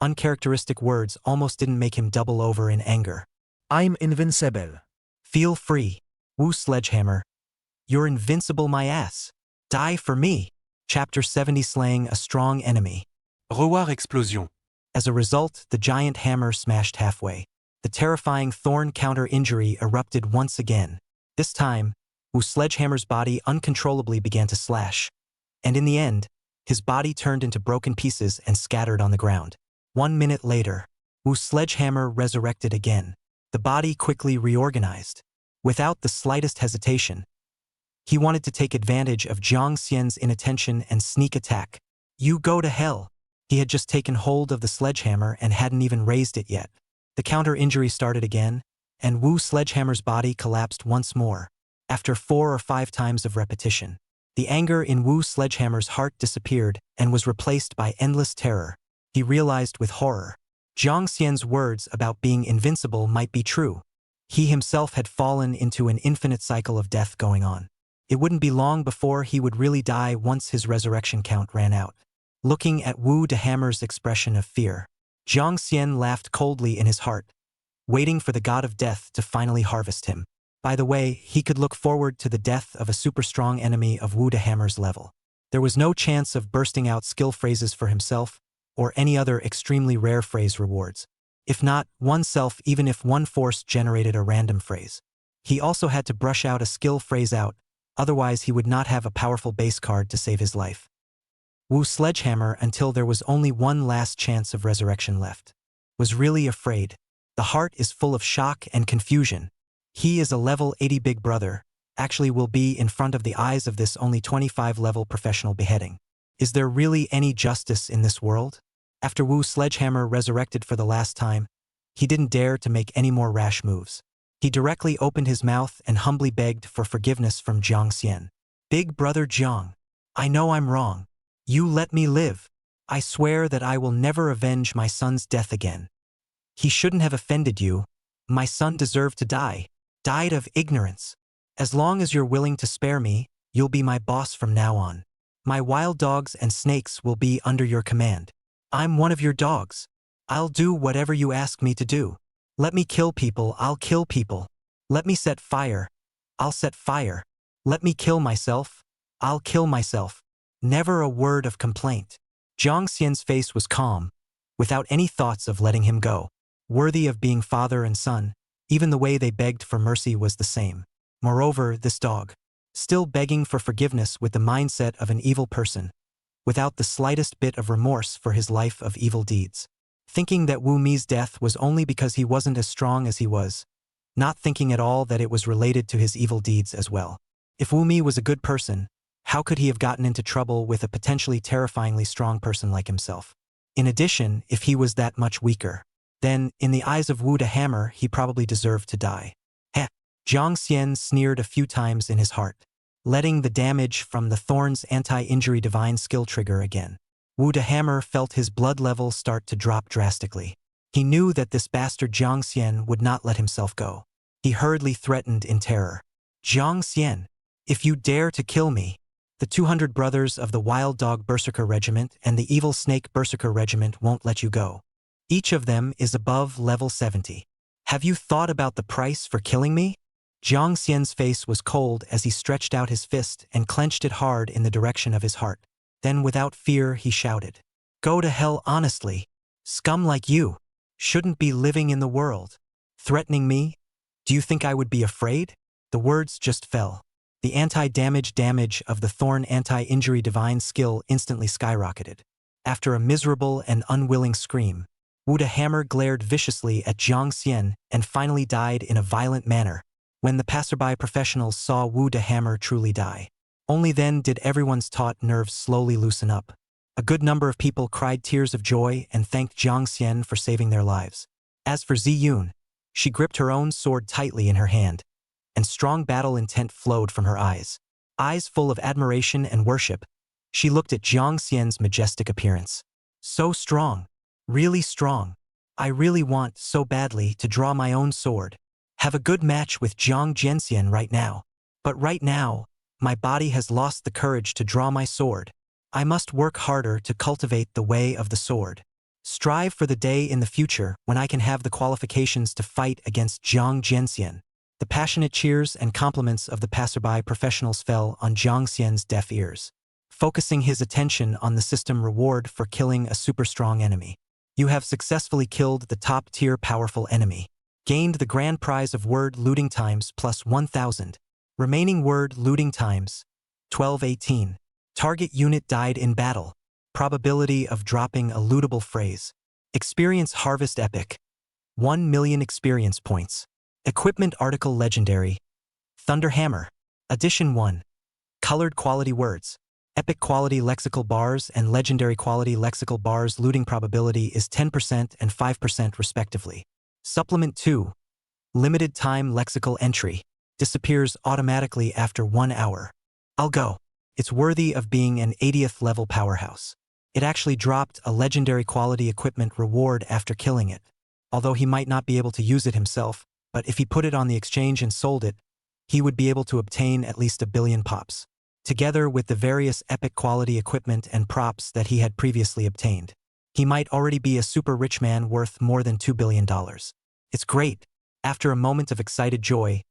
uncharacteristic words almost didn't make him double over in anger. I'm invincible. Feel free, Wu Sledgehammer. You're invincible, my ass. Die for me. Chapter 70, Slaying a Strong Enemy. Revoir explosion. As a result, the giant hammer smashed halfway. The terrifying thorn counter injury erupted once again. This time, Wu Sledgehammer's body uncontrollably began to slash. And in the end, his body turned into broken pieces and scattered on the ground. 1 minute later, Wu Sledgehammer resurrected again. The body quickly reorganized. Without the slightest hesitation, he wanted to take advantage of Jiang Xian's inattention and sneak attack. You go to hell. He had just taken hold of the sledgehammer and hadn't even raised it yet. The counter injury started again, and Wu Sledgehammer's body collapsed once more. After 4 or 5 times of repetition, the anger in Wu Sledgehammer's heart disappeared and was replaced by endless terror. He realized with horror, Jiang Xian's words about being invincible might be true. He himself had fallen into an infinite cycle of death going on. It wouldn't be long before he would really die once his resurrection count ran out. Looking at Wu Dahammer's expression of fear, Jiang Xian laughed coldly in his heart, waiting for the god of death to finally harvest him. By the way, he could look forward to the death of a super strong enemy of Wu Dahammer's level. There was no chance of bursting out skill phrases for himself or any other extremely rare phrase rewards. If not, oneself, even if one force generated a random phrase. He also had to brush out a skill phrase out, otherwise he would not have a powerful base card to save his life. Wu Sledgehammer, until there was only one last chance of resurrection left, was really afraid. The heart is full of shock and confusion. He is a level 80 big brother, actually will be in front of the eyes of this only 25 level professional beheading. Is there really any justice in this world? After Wu Sledgehammer resurrected for the last time, he didn't dare to make any more rash moves. He directly opened his mouth and humbly begged for forgiveness from Jiang Xian. Big brother Jiang, I know I'm wrong. You let me live. I swear that I will never avenge my son's death again. He shouldn't have offended you. My son deserved to die. Died of ignorance. As long as you're willing to spare me, you'll be my boss from now on. My wild dogs and snakes will be under your command. I'm one of your dogs. I'll do whatever you ask me to do. Let me kill people, I'll kill people. Let me set fire, I'll set fire. Let me kill myself, I'll kill myself. Never a word of complaint. Jiang Xian's face was calm, without any thoughts of letting him go. Worthy of being father and son, even the way they begged for mercy was the same. Moreover, this dog, still begging for forgiveness with the mindset of an evil person, without the slightest bit of remorse for his life of evil deeds. Thinking that Wu Mi's death was only because he wasn't as strong as he was, not thinking at all that it was related to his evil deeds as well. If Wu Mi was a good person, how could he have gotten into trouble with a potentially terrifyingly strong person like himself? In addition, if he was that much weaker, then, in the eyes of Wu Dahammer, he probably deserved to die. Heh. Jiang Xian sneered a few times in his heart, letting the damage from the Thorn's anti-injury divine skill trigger again. Wu De Hammer felt his blood level start to drop drastically. He knew that this bastard Jiang Xian would not let himself go. He hurriedly threatened in terror. Jiang Xian, if you dare to kill me, the 200 brothers of the Wild Dog Berserker Regiment and the Evil Snake Berserker Regiment won't let you go. Each of them is above level 70. Have you thought about the price for killing me? Jiang Xian's face was cold as he stretched out his fist and clenched it hard in the direction of his heart. Then without fear he shouted, "Go to hell honestly. Scum like you shouldn't be living in the world. Threatening me? Do you think I would be afraid?" The words just fell. The damage of the Thorn anti-injury divine skill instantly skyrocketed. After a miserable and unwilling scream, Wu De Hammer glared viciously at Jiang Xian and finally died in a violent manner. When the passerby professionals saw Wu De Hammer truly die, only then did everyone's taut nerves slowly loosen up. A good number of people cried tears of joy and thanked Jiang Xian for saving their lives. As for Zi Yun, she gripped her own sword tightly in her hand, and strong battle intent flowed from her eyes. Eyes full of admiration and worship, she looked at Jiang Xian's majestic appearance. So strong. Really strong. I really want, so badly, to draw my own sword. Have a good match with Jiang Jianxian right now. But right now, my body has lost the courage to draw my sword. I must work harder to cultivate the way of the sword. Strive for the day in the future when I can have the qualifications to fight against Jiang Jianxian. The passionate cheers and compliments of the passerby professionals fell on Jiang Xian's deaf ears, focusing his attention on the system reward for killing a super strong enemy. You have successfully killed the top-tier powerful enemy. Gained the grand prize of word looting times plus 1,000. Remaining word looting times 1218. Target unit died in battle. Probability of dropping a lootable phrase. Experience harvest epic. 1 million experience points. Equipment article legendary. Thunder Hammer. Edition 1. Colored quality words. Epic quality lexical bars and legendary quality lexical bars looting probability is 10% and 5% respectively. Supplement 2. Limited time lexical entry. Disappears automatically after 1 hour. I'll go. It's worthy of being an 80th level powerhouse. It actually dropped a legendary quality equipment reward after killing it. Although he might not be able to use it himself, but if he put it on the exchange and sold it, he would be able to obtain at least 1 billion pops, together with the various epic quality equipment and props that he had previously obtained. He might already be a super rich man worth more than $2 billion. It's great. After a moment of excited joy,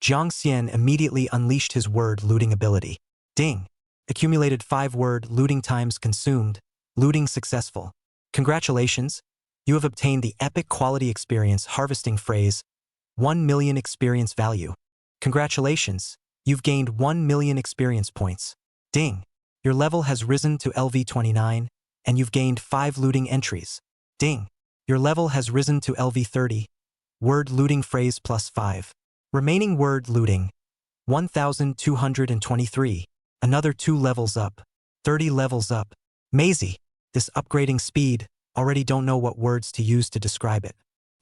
Jiang Xian immediately unleashed his word looting ability. Ding! Accumulated 5 word looting times consumed. Looting successful. Congratulations! You have obtained the epic quality experience harvesting phrase, 1 million experience value. Congratulations! You've gained 1 million experience points. Ding! Your level has risen to LV29, and you've gained 5 looting entries. Ding! Your level has risen to LV30. Word looting phrase plus 5. Remaining word looting, 1,223. Another 2 levels up. 30 levels up. Maisie! This upgrading speed, already don't know what words to use to describe it.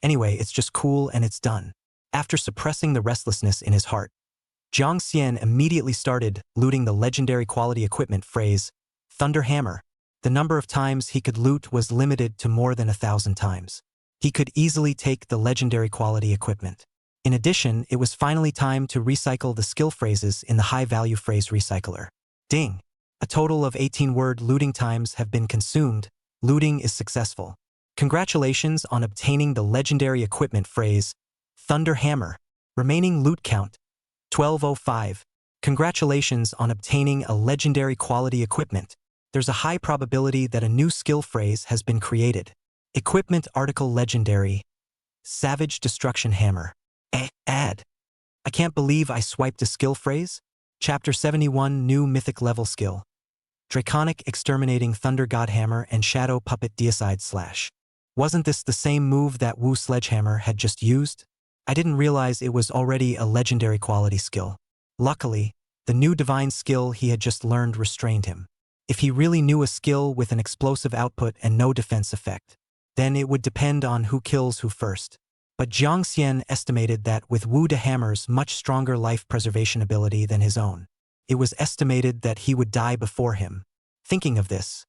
Anyway, it's just cool and it's done. After suppressing the restlessness in his heart, Jiang Xian immediately started looting the legendary quality equipment phrase, Thunder Hammer. The number of times he could loot was limited to more than 1,000 times. He could easily take the legendary quality equipment. In addition, it was finally time to recycle the skill phrases in the high-value phrase recycler. Ding! A total of 18 word looting times have been consumed. Looting is successful. Congratulations on obtaining the legendary equipment phrase, Thunder Hammer. Remaining loot count, 1205. Congratulations on obtaining a legendary quality equipment. There's a high probability that a new skill phrase has been created. Equipment article legendary. Savage Destruction Hammer. Add. I can't believe I swiped a skill phrase. Chapter 71 New Mythic Level Skill. Draconic Exterminating Thunder God Hammer and Shadow Puppet Deicide Slash. Wasn't this the same move that Wu Sledgehammer had just used? I didn't realize it was already a legendary quality skill. Luckily, the new divine skill he had just learned restrained him. If he really knew a skill with an explosive output and no defense effect, then it would depend on who kills who first. But Jiang Xian estimated that with Wu De Hammer's much stronger life preservation ability than his own, it was estimated that he would die before him. Thinking of this,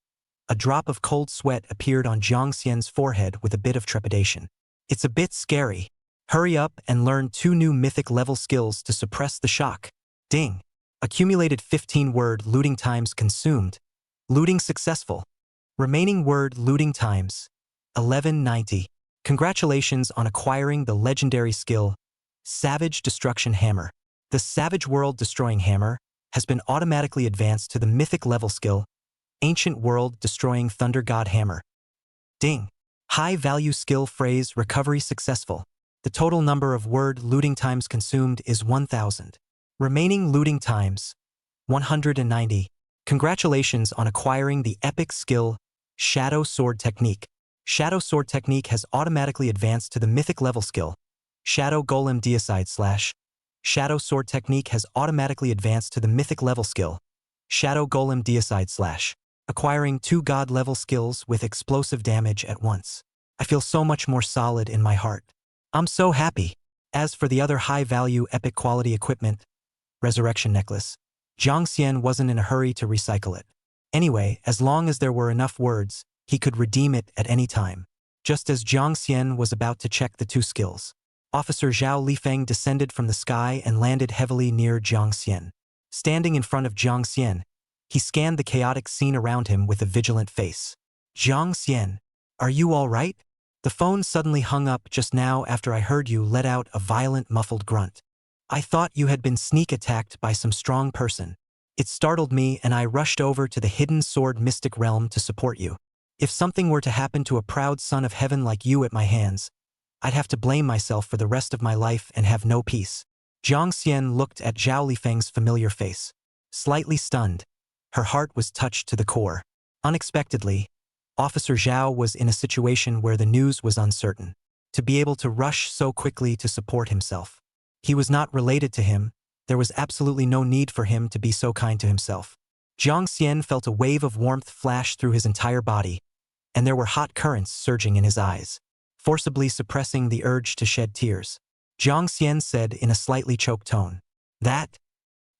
a drop of cold sweat appeared on Jiang Xian's forehead with a bit of trepidation. It's a bit scary. Hurry up and learn 2 new mythic level skills to suppress the shock. Ding. Accumulated 15 word looting times consumed. Looting successful. Remaining word looting times 1190. Congratulations on acquiring the legendary skill, Savage Destruction Hammer. The Savage World Destroying Hammer has been automatically advanced to the mythic level skill, Ancient World Destroying Thunder God Hammer. Ding. High value skill phrase recovery successful. The total number of word looting times consumed is 1000. Remaining looting times 190. Congratulations on acquiring the epic skill, Shadow Sword Technique. Shadow Sword Technique has automatically advanced to the mythic level skill, Shadow Golem Deicide / Shadow Sword Technique has automatically advanced to the mythic level skill, Shadow Golem Deicide / acquiring 2 god level skills with explosive damage at once. I feel so much more solid in my heart. I'm so happy. As for the other high-value epic quality equipment, Resurrection Necklace, Jiang Xian wasn't in a hurry to recycle it. Anyway, as long as there were enough words, he could redeem it at any time. Just as Jiang Xian was about to check the 2 skills, Officer Zhao Lifeng descended from the sky and landed heavily near Jiang Xian. Standing in front of Jiang Xian, he scanned the chaotic scene around him with a vigilant face. Jiang Xian, are you all right? The phone suddenly hung up just now after I heard you let out a violent muffled grunt. I thought you had been sneak attacked by some strong person. It startled me and I rushed over to the hidden sword mystic realm to support you. If something were to happen to a proud son of heaven like you at my hands, I'd have to blame myself for the rest of my life and have no peace. Jiang Xian looked at Zhao Lifeng's familiar face. Slightly stunned, her heart was touched to the core. Unexpectedly, Officer Zhao was in a situation where the news was uncertain. To be able to rush so quickly to support himself. He was not related to him, there was absolutely no need for him to be so kind to himself. Jiang Xian felt a wave of warmth flash through his entire body, and there were hot currents surging in his eyes, forcibly suppressing the urge to shed tears. Jiang Xian said in a slightly choked tone,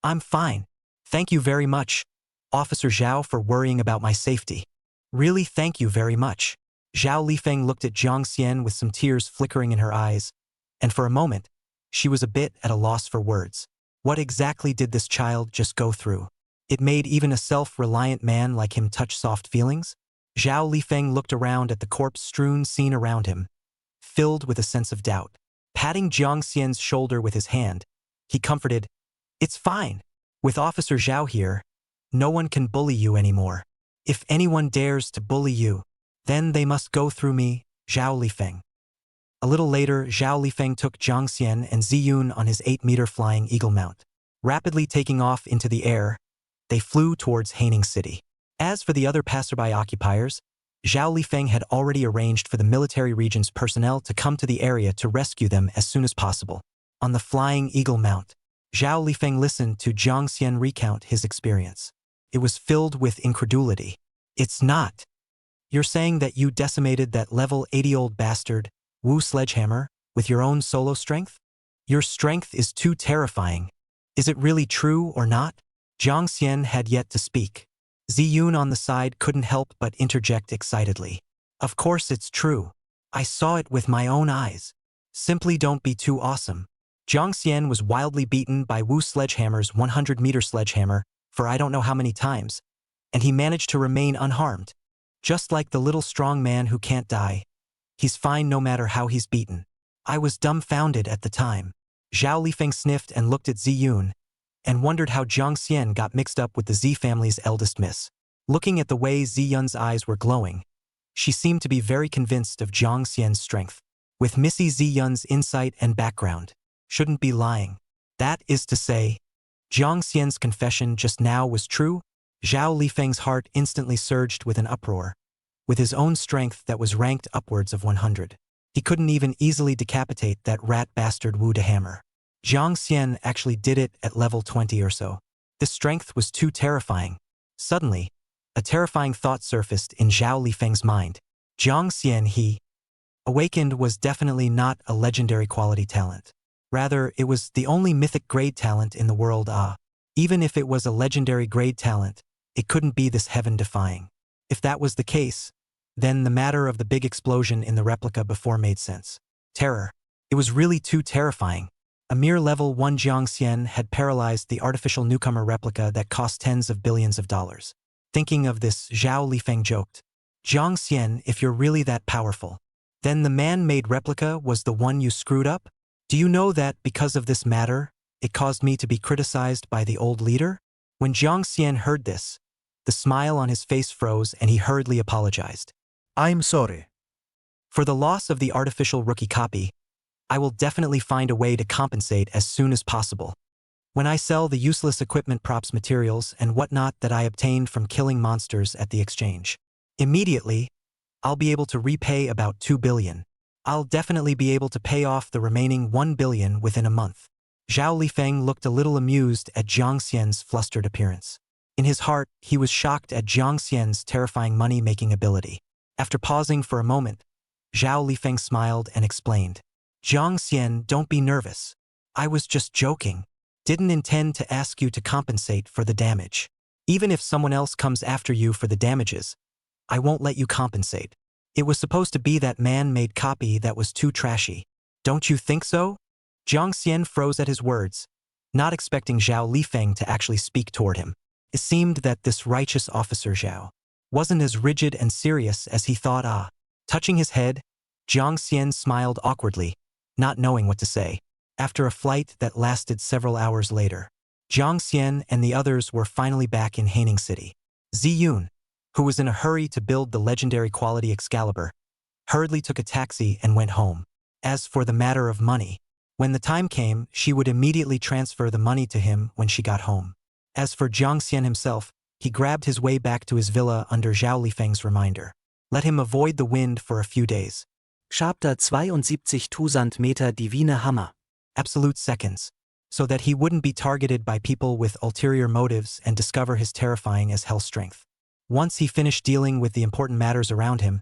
I'm fine. Thank you very much, Officer Zhao, for worrying about my safety. Really, thank you very much. Zhao Lifeng looked at Jiang Xian with some tears flickering in her eyes, and for a moment, she was a bit at a loss for words. What exactly did this child just go through? It made even a self-reliant man like him touch soft feelings? Zhao Lifeng looked around at the corpse-strewn scene around him, filled with a sense of doubt. Patting Jiang Xian's shoulder with his hand, he comforted, It's fine. With Officer Zhao here, no one can bully you anymore. If anyone dares to bully you, then they must go through me, Zhao Lifeng. A little later, Zhao Lifeng took Jiang Xian and Ziyun on his 8-meter flying eagle mount. Rapidly taking off into the air, they flew towards Haining City. As for the other passerby occupiers, Zhao Lifeng had already arranged for the military region's personnel to come to the area to rescue them as soon as possible. On the flying eagle mount, Zhao Lifeng listened to Jiang Xian recount his experience. It was filled with incredulity. It's not. You're saying that you decimated that level 80-old bastard, Wu Sledgehammer, with your own solo strength? Your strength is too terrifying. Is it really true or not? Jiang Xian had yet to speak. Ziyun on the side couldn't help but interject excitedly. Of course it's true. I saw it with my own eyes. Simply don't be too awesome. Jiang Xian was wildly beaten by Wu Sledgehammer's 100-meter sledgehammer for I don't know how many times, and he managed to remain unharmed. Just like the little strong man who can't die. He's fine no matter how he's beaten. I was dumbfounded at the time. Zhao Lifeng sniffed and looked at Ziyun, and wondered how Jiang Xian got mixed up with the Z family's eldest miss. Looking at the way Ziyun's eyes were glowing, she seemed to be very convinced of Jiang Xian's strength. With Missy Ziyun's insight and background, shouldn't be lying. That is to say, Jiang Xian's confession just now was true. Zhao Lifeng's heart instantly surged with an uproar. With his own strength that was ranked upwards of 100, he couldn't even easily decapitate that rat bastard Wu De Hammer. Jiang Xian actually did it at level 20 or so. This strength was too terrifying. Suddenly, a terrifying thought surfaced in Zhao Lifeng's mind. Jiang Xian Awakened was definitely not a legendary quality talent. Rather, it was the only mythic grade talent in the world. Even if it was a legendary grade talent, it couldn't be this heaven-defying. If that was the case, then the matter of the big explosion in the replica before made sense. Terror. It was really too terrifying. A mere level 1 Jiangxian had paralyzed the artificial newcomer replica that cost tens of billions of dollars. Thinking of this, Zhao Lifeng joked, "Jiangxian, if you're really that powerful, then the man-made replica was the one you screwed up? Do you know that because of this matter, it caused me to be criticized by the old leader?" When Jiangxian heard this, the smile on his face froze and he hurriedly apologized. I'm sorry. "For the loss of the artificial rookie copy, I will definitely find a way to compensate as soon as possible. When I sell the useless equipment props materials and whatnot that I obtained from killing monsters at the exchange, immediately, I'll be able to repay about 2 billion. I'll definitely be able to pay off the remaining 1 billion within a month." Zhao Lifeng looked a little amused at Jiang Xian's flustered appearance. In his heart, he was shocked at Jiang Xian's terrifying money-making ability. After pausing for a moment, Zhao Lifeng smiled and explained, "Jiang Xian, don't be nervous. I was just joking. Didn't intend to ask you to compensate for the damage. Even if someone else comes after you for the damages, I won't let you compensate. It was supposed to be that man-made copy that was too trashy. Don't you think so?" Jiang Xian froze at his words, not expecting Zhao Lifeng to actually speak toward him. It seemed that this righteous officer Zhao wasn't as rigid and serious as he thought. Touching his head, Jiang Xian smiled awkwardly, not knowing what to say. After a flight that lasted several hours later, Jiang Xian and the others were finally back in Haining City. Ziyun, who was in a hurry to build the legendary quality Excalibur, hurriedly took a taxi and went home. As for the matter of money, when the time came, she would immediately transfer the money to him when she got home. As for Jiang Xian himself, he grabbed his way back to his villa under Zhao Lifeng's reminder. Let him avoid the wind for a few days. Chapter 72.000 Meter Divine Hammer. Absolute seconds, so that he wouldn't be targeted by people with ulterior motives and discover his terrifying as hell strength. Once he finished dealing with the important matters around him,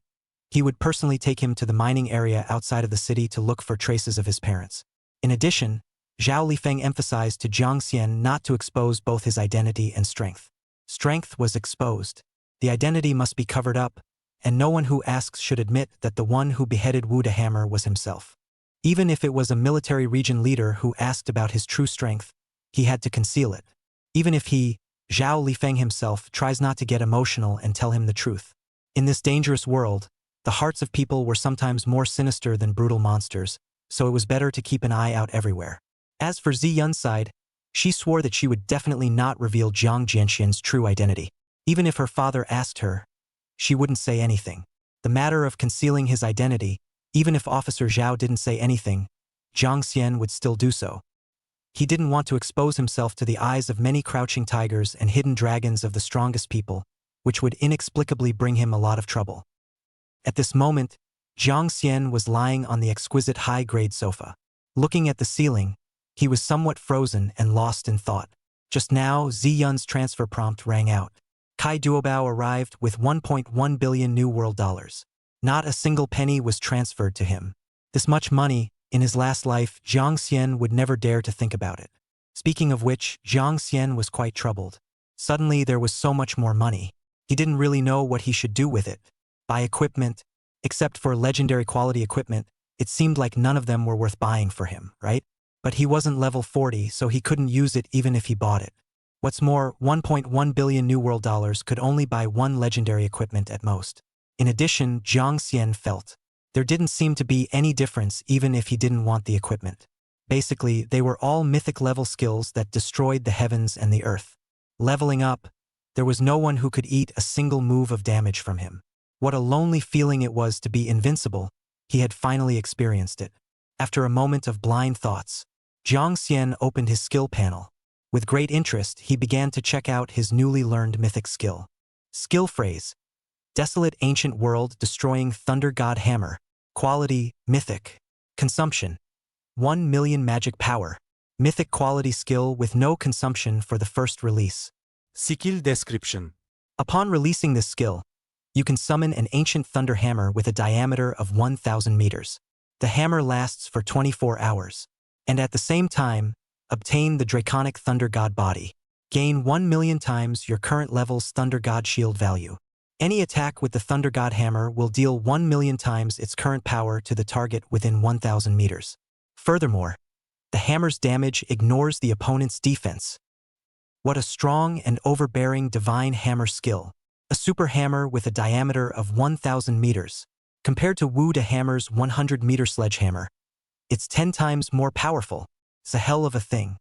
he would personally take him to the mining area outside of the city to look for traces of his parents. In addition, Zhao Lifeng emphasized to Jiang Xian not to expose both his identity and strength. Strength was exposed. The identity must be covered up, and no one who asks should admit that the one who beheaded Wu de Hammer was himself. Even if it was a military region leader who asked about his true strength, he had to conceal it. Even if he, Zhao Lifeng himself, tries not to get emotional and tell him the truth. In this dangerous world, the hearts of people were sometimes more sinister than brutal monsters, so it was better to keep an eye out everywhere. As for Ziyun's side, she swore that she would definitely not reveal Jiang Jianxian's true identity. Even if her father asked her, she wouldn't say anything. The matter of concealing his identity, even if Officer Zhao didn't say anything, Jiang Xian would still do so. He didn't want to expose himself to the eyes of many crouching tigers and hidden dragons of the strongest people, which would inexplicably bring him a lot of trouble. At this moment, Jiang Xian was lying on the exquisite high-grade sofa. Looking at the ceiling, he was somewhat frozen and lost in thought. Just now, Ziyun's transfer prompt rang out. Kai Duobao arrived with 1.1 billion New World dollars. Not a single penny was transferred to him. This much money, in his last life, Jiang Xian would never dare to think about it. Speaking of which, Jiang Xian was quite troubled. Suddenly there was so much more money. He didn't really know what he should do with it. Buy equipment. Except for legendary quality equipment, it seemed like none of them were worth buying for him, right? But he wasn't level 40, so he couldn't use it even if he bought it. What's more, 1.1 billion New World dollars could only buy one legendary equipment at most. In addition, Jiang Xian felt there didn't seem to be any difference even if he didn't want the equipment. Basically, they were all mythic level skills that destroyed the heavens and the earth. Leveling up, there was no one who could eat a single move of damage from him. What a lonely feeling it was to be invincible. He had finally experienced it. After a moment of blind thoughts, Jiang Xian opened his skill panel. With great interest, he began to check out his newly learned mythic skill. Skill phrase: Desolate Ancient World Destroying Thunder God Hammer. Quality: Mythic. Consumption: 1 million magic power. Mythic quality skill with no consumption for the first release. Skill description. Upon releasing this skill, you can summon an ancient thunder hammer with a diameter of 1,000 meters. The hammer lasts for 24 hours. And at the same time, obtain the draconic thunder god body. Gain 1 million times your current level's thunder god shield value. Any attack with the thunder god hammer will deal 1 million times its current power to the target within 1,000 meters. Furthermore, the hammer's damage ignores the opponent's defense. What a strong and overbearing divine hammer skill. A super hammer with a diameter of 1,000 meters. Compared to Wu De Hammer's 100-meter sledgehammer, it's 10 times more powerful. It's a hell of a thing.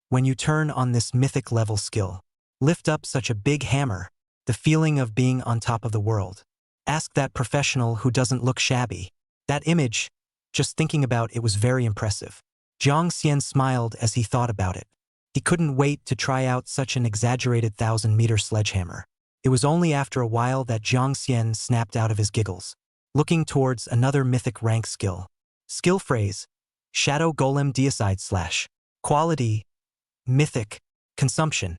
When you turn on this mythic level skill, lift up such a big hammer, the feeling of being on top of the world. Ask that professional who doesn't look shabby. That image, just thinking about it was very impressive. Jiang Xian smiled as he thought about it. He couldn't wait to try out such an exaggerated 1,000-meter sledgehammer. It was only after a while that Jiang Xian snapped out of his giggles, looking towards another mythic rank skill. Skill phrase, Shadow Golem Deicide / Quality, Mythic, Consumption,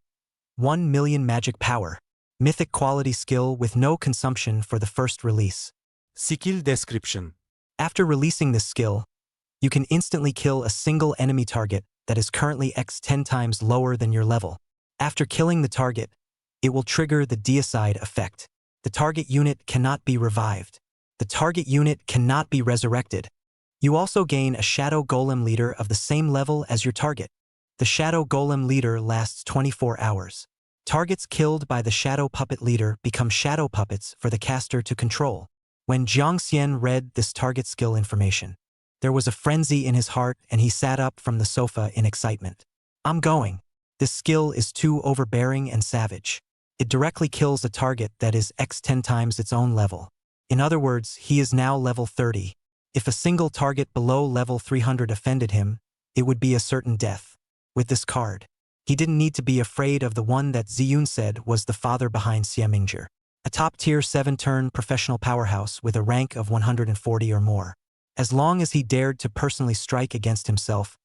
1 million magic power. Mythic quality skill with no consumption for the first release. Skill description. After releasing this skill, you can instantly kill a single enemy target that is currently x 10 times lower than your level. After killing the target, it will trigger the deicide effect. The target unit cannot be revived. The target unit cannot be resurrected. You also gain a Shadow Golem leader of the same level as your target. The Shadow Golem leader lasts 24 hours. Targets killed by the Shadow Puppet leader become shadow puppets for the caster to control. When Jiang Xian read this target skill information, there was a frenzy in his heart and he sat up from the sofa in excitement. I'm going. This skill is too overbearing and savage. It directly kills a target that is x 10 times its own level. In other words, he is now level 30. If a single target below level 300 offended him, it would be a certain death. With this card, he didn't need to be afraid of the one that Ziyun said was the father behind Xie Mingzhi, a top-tier 7-turn professional powerhouse with a rank of 140 or more. As long as he dared to personally strike against himself,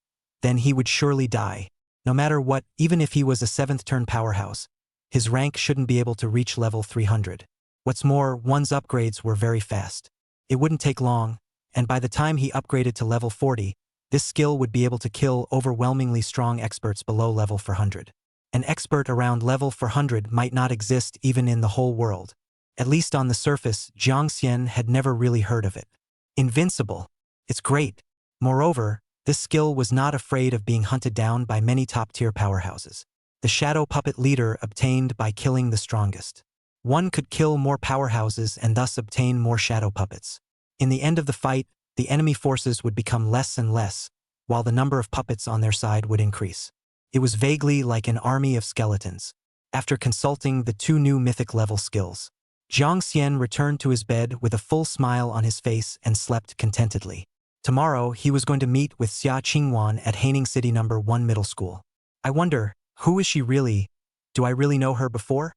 then he would surely die. No matter what, even if he was a 7th-turn powerhouse, his rank shouldn't be able to reach level 300. What's more, one's upgrades were very fast. It wouldn't take long, and by the time he upgraded to level 40, this skill would be able to kill overwhelmingly strong experts below level 400. An expert around level 400 might not exist even in the whole world. At least on the surface, Jiang Xian had never really heard of it. Invincible. It's great. Moreover, this skill was not afraid of being hunted down by many top-tier powerhouses. The Shadow Puppet leader obtained by killing the strongest. One could kill more powerhouses and thus obtain more shadow puppets. In the end of the fight, the enemy forces would become less and less, while the number of puppets on their side would increase. It was vaguely like an army of skeletons. After consulting the 2 new mythic level skills, Jiang Xian returned to his bed with a full smile on his face and slept contentedly. Tomorrow, he was going to meet with Xia Qingwan at Haining City No. 1 Middle School. I wonder, who is she really? Do I really know her before?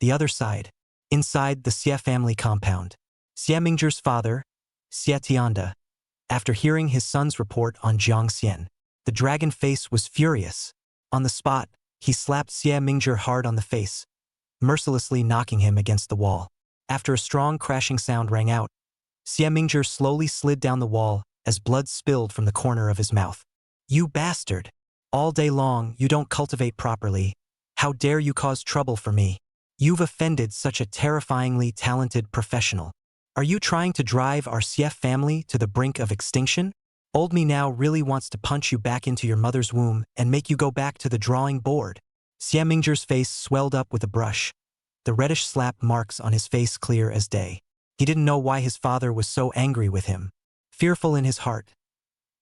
The other side. Inside the Xie family compound. Xie Mingzhi's father, Xie Tianda, after hearing his son's report on Jiang Xian, the dragon face was furious. On the spot, he slapped Xie Mingzhi hard on the face, mercilessly knocking him against the wall. After a strong crashing sound rang out, Xie Mingzhi slowly slid down the wall as blood spilled from the corner of his mouth. You bastard! All day long, you don't cultivate properly. How dare you cause trouble for me? You've offended such a terrifyingly talented professional. Are you trying to drive our Xie family to the brink of extinction? Old me now really wants to punch you back into your mother's womb and make you go back to the drawing board. Xie Mingzhi's face swelled up with a brush, the reddish slap marks on his face clear as day. He didn't know why his father was so angry with him. Fearful in his heart,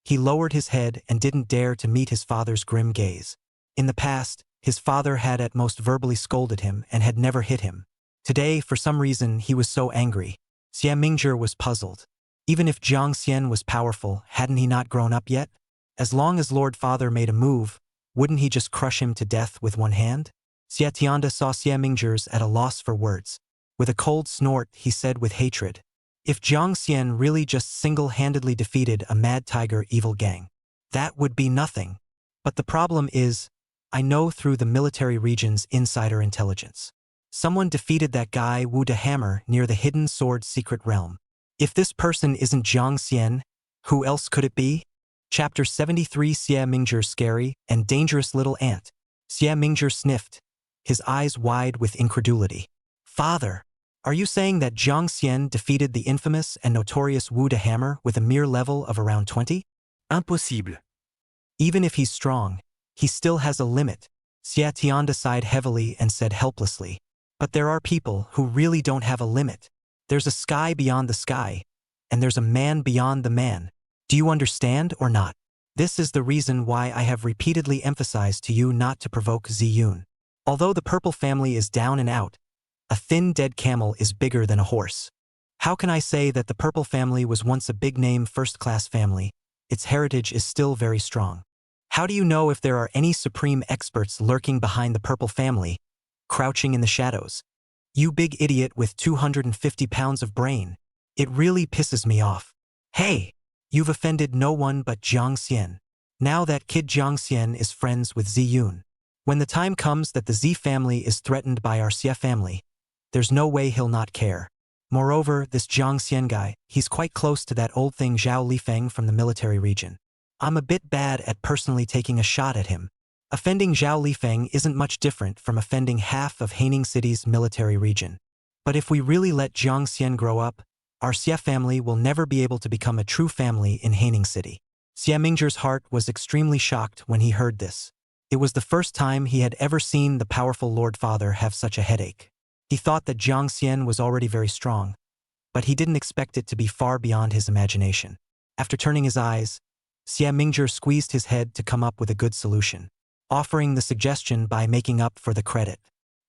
he lowered his head and didn't dare to meet his father's grim gaze. In the past, his father had at most verbally scolded him and had never hit him. Today, for some reason, he was so angry. Xie Mingzhi was puzzled. Even if Jiang Xian was powerful, hadn't he not grown up yet? As long as Lord Father made a move, wouldn't he just crush him to death with one hand? Xie Tianda saw Xie Mingzhi at a loss for words. With a cold snort, he said with hatred, if Jiang Xian really just single-handedly defeated a mad tiger evil gang, that would be nothing. But the problem is, I know through the military region's insider intelligence. Someone defeated that guy Wu the Hammer near the hidden sword secret realm. If this person isn't Jiang Xian, who else could it be? Chapter 73 Xie Mingzhi's Scary and Dangerous Little Ant. Xie Mingzhi sniffed, his eyes wide with incredulity. Father, are you saying that Jiang Xian defeated the infamous and notorious Wu the Hammer with a mere level of around 20? Impossible. Even if he's strong, he still has a limit. Xie Tianda sighed heavily and said helplessly. But there are people who really don't have a limit. There's a sky beyond the sky, and there's a man beyond the man. Do you understand or not? This is the reason why I have repeatedly emphasized to you not to provoke Ziyun. Although the purple family is down and out, a thin dead camel is bigger than a horse. How can I say that the purple family was once a big-name first-class family? Its heritage is still very strong. How do you know if there are any supreme experts lurking behind the purple family, crouching in the shadows? You big idiot with 250 pounds of brain. It really pisses me off. Hey, you've offended no one but Jiang Xian. Now that kid Jiang Xian is friends with Ziyun. When the time comes that the Z family is threatened by our Xie family, there's no way he'll not care. Moreover, this Jiang Xian guy, he's quite close to that old thing Zhao Lifeng from the military region. I'm a bit bad at personally taking a shot at him. Offending Zhao Lifeng isn't much different from offending half of Haining City's military region. But if we really let Jiang Xian grow up, our Xie family will never be able to become a true family in Haining City. Xie Mingzhi's heart was extremely shocked when he heard this. It was the first time he had ever seen the powerful Lord Father have such a headache. He thought that Jiang Xian was already very strong, but he didn't expect it to be far beyond his imagination. After turning his eyes, Xie Mingzhi squeezed his head to come up with a good solution, offering the suggestion by making up for the credit.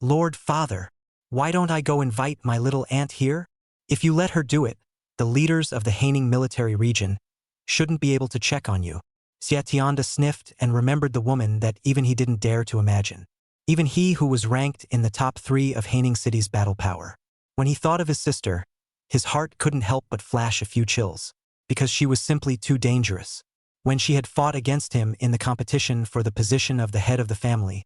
Lord Father, why don't I go invite my little aunt here? If you let her do it, the leaders of the Haining military region shouldn't be able to check on you. Xie Tianda sniffed and remembered the woman that even he didn't dare to imagine. Even he who was ranked in the top 3 of Haining City's battle power. When he thought of his sister, his heart couldn't help but flash a few chills, because she was simply too dangerous. When she had fought against him in the competition for the position of the head of the family,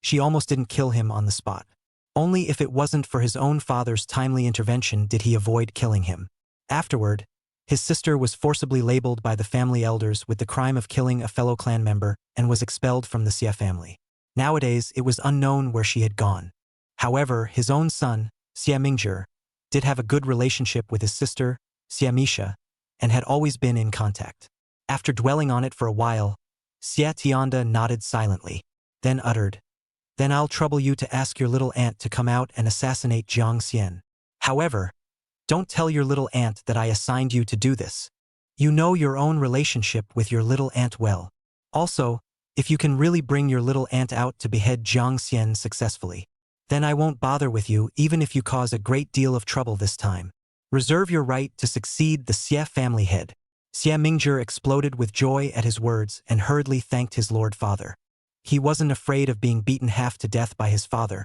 she almost didn't kill him on the spot. Only if it wasn't for his own father's timely intervention did he avoid killing him. Afterward, his sister was forcibly labeled by the family elders with the crime of killing a fellow clan member and was expelled from the Xie family. Nowadays, it was unknown where she had gone. However, his own son, Xie Mingzhi, did have a good relationship with his sister, Xie Misha, and had always been in contact. After dwelling on it for a while, Xie Tianda nodded silently, then uttered, "Then I'll trouble you to ask your little aunt to come out and assassinate Jiang Xian. However, don't tell your little aunt that I assigned you to do this. You know your own relationship with your little aunt well. Also, if you can really bring your little aunt out to behead Jiang Xian successfully, then I won't bother with you even if you cause a great deal of trouble this time. Reserve your right to succeed the Xie family head." Xie Mingzhi exploded with joy at his words and hurriedly thanked his Lord Father. He wasn't afraid of being beaten half to death by his father,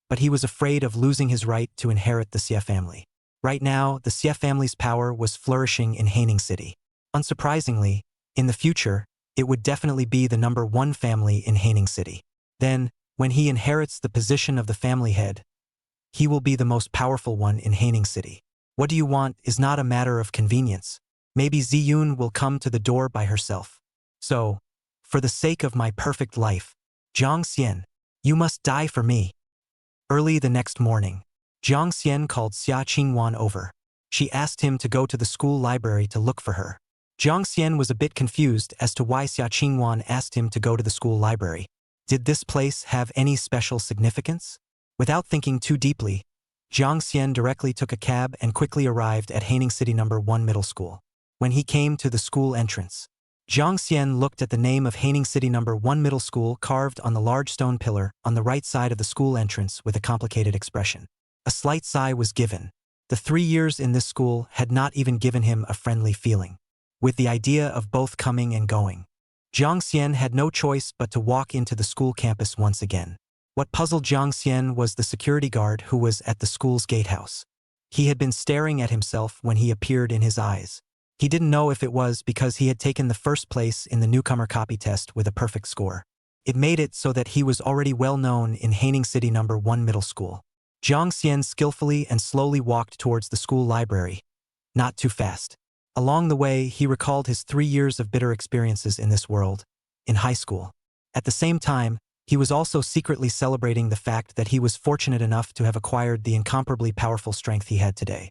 but he was afraid of losing his right to inherit the Xie family. Right now, the Xie family's power was flourishing in Haining City. Unsurprisingly, in the future, it would definitely be the #1 family in Haining City. Then, when he inherits the position of the family head, he will be the most powerful one in Haining City. What do you want is not a matter of convenience. Maybe Ziyun will come to the door by herself. So, for the sake of my perfect life, Jiang Xian, you must die for me. Early the next morning, Jiang Xian called Xia Qingwan over. She asked him to go to the school library to look for her. Jiang Xian was a bit confused as to why Xia Qingwan asked him to go to the school library. Did this place have any special significance? Without thinking too deeply, Jiang Xian directly took a cab and quickly arrived at Haining City #1 Middle School. When he came to the school entrance, Jiang Xian looked at the name of Haining City #1 Middle School carved on the large stone pillar on the right side of the school entrance with a complicated expression. A slight sigh was given. The 3 years in this school had not even given him a friendly feeling. With the idea of both coming and going, Jiang Xian had no choice but to walk into the school campus once again. What puzzled Jiang Xian was the security guard who was at the school's gatehouse. He had been staring at himself when he appeared in his eyes. He didn't know if it was because he had taken the first place in the newcomer copy test with a perfect score. It made it so that he was already well known in Haining City #1 Middle School. Jiang Xian skillfully and slowly walked towards the school library. Not too fast. Along the way, he recalled his 3 years of bitter experiences in this world, in high school. At the same time, he was also secretly celebrating the fact that he was fortunate enough to have acquired the incomparably powerful strength he had today.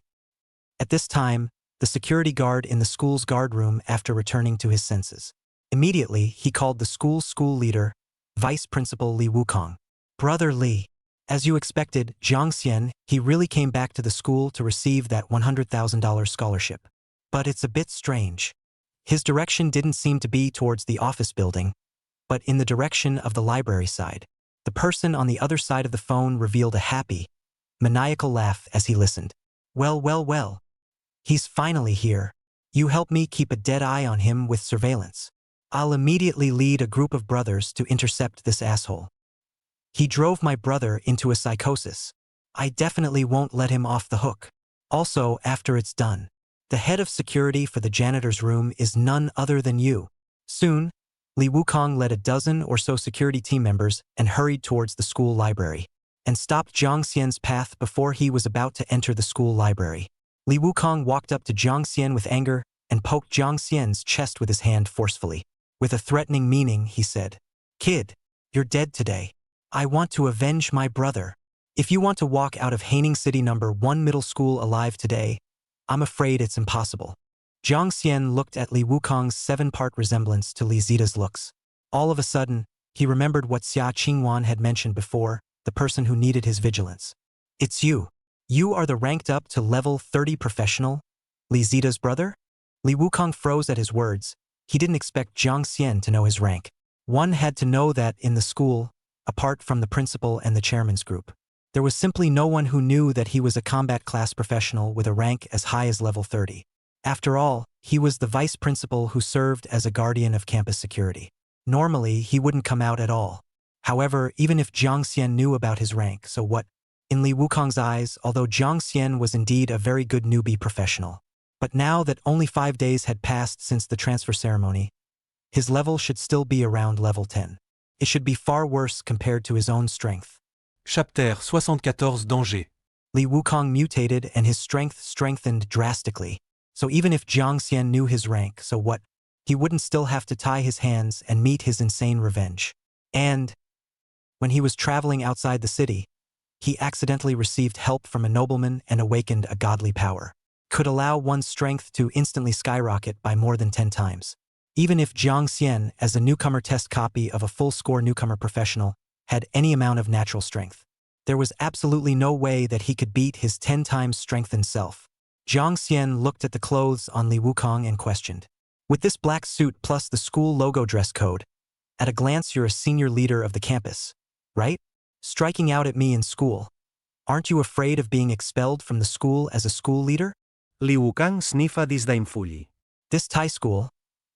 At this time, the security guard in the school's guard room after returning to his senses. Immediately, he called the school leader, Vice Principal Li Wukong. Brother Li. As you expected, Jiang Xian, he really came back to the school to receive that $100,000 scholarship. But it's a bit strange. His direction didn't seem to be towards the office building, but in the direction of the library side. The person on the other side of the phone revealed a happy, maniacal laugh as he listened. Well. He's finally here. You help me keep a dead eye on him with surveillance. I'll immediately lead a group of brothers to intercept this asshole. He drove my brother into a psychosis. I definitely won't let him off the hook. Also, after it's done, the head of security for the janitor's room is none other than you. Soon, Li Wukong led a dozen or so security team members and hurried towards the school library, and stopped Jiang Xian's path before he was about to enter the school library. Li Wukong walked up to Jiang Xian with anger and poked Jiang Xian's chest with his hand forcefully. With a threatening meaning, he said, "Kid, you're dead today. I want to avenge my brother. If you want to walk out of Haining City number 1 middle school alive today, I'm afraid it's impossible." Jiang Xian looked at Li Wukong's 7-part resemblance to Li Zita's looks. All of a sudden, he remembered what Xia Qingwan had mentioned before, the person who needed his vigilance. "It's you. You are the ranked up to level 30 professional? Li Zita's brother?" Li Wukong froze at his words. He didn't expect Jiang Xian to know his rank. One had to know that in the school, apart from the principal and the chairman's group, there was simply no one who knew that he was a combat class professional with a rank as high as level 30. After all, he was the vice principal who served as a guardian of campus security. Normally, he wouldn't come out at all. However, even if Jiang Xian knew about his rank, so what? In Li Wukong's eyes, although Jiang Xian was indeed a very good newbie professional, but now that only 5 days had passed since the transfer ceremony, his level should still be around level 10. It should be far worse compared to his own strength. Chapter 74 Danger. Li Wukong mutated and his strength strengthened drastically. So even if Jiang Xian knew his rank, so what? He wouldn't still have to tie his hands and meet his insane revenge. And when he was traveling outside the city, he accidentally received help from a nobleman and awakened a godly power. Could allow one's strength to instantly skyrocket by more than 10 times. Even if Jiang Xian, as a newcomer test copy of a full-score newcomer professional, had any amount of natural strength, there was absolutely no way that he could beat his 10 times strengthened self. Jiang Xian looked at the clothes on Li Wukong and questioned. "With this black suit plus the school logo dress code, at a glance you're a senior leader of the campus, right? Striking out at me in school. Aren't you afraid of being expelled from the school as a school leader?" Li Wukong sniffa disdainfully. "This Thai school,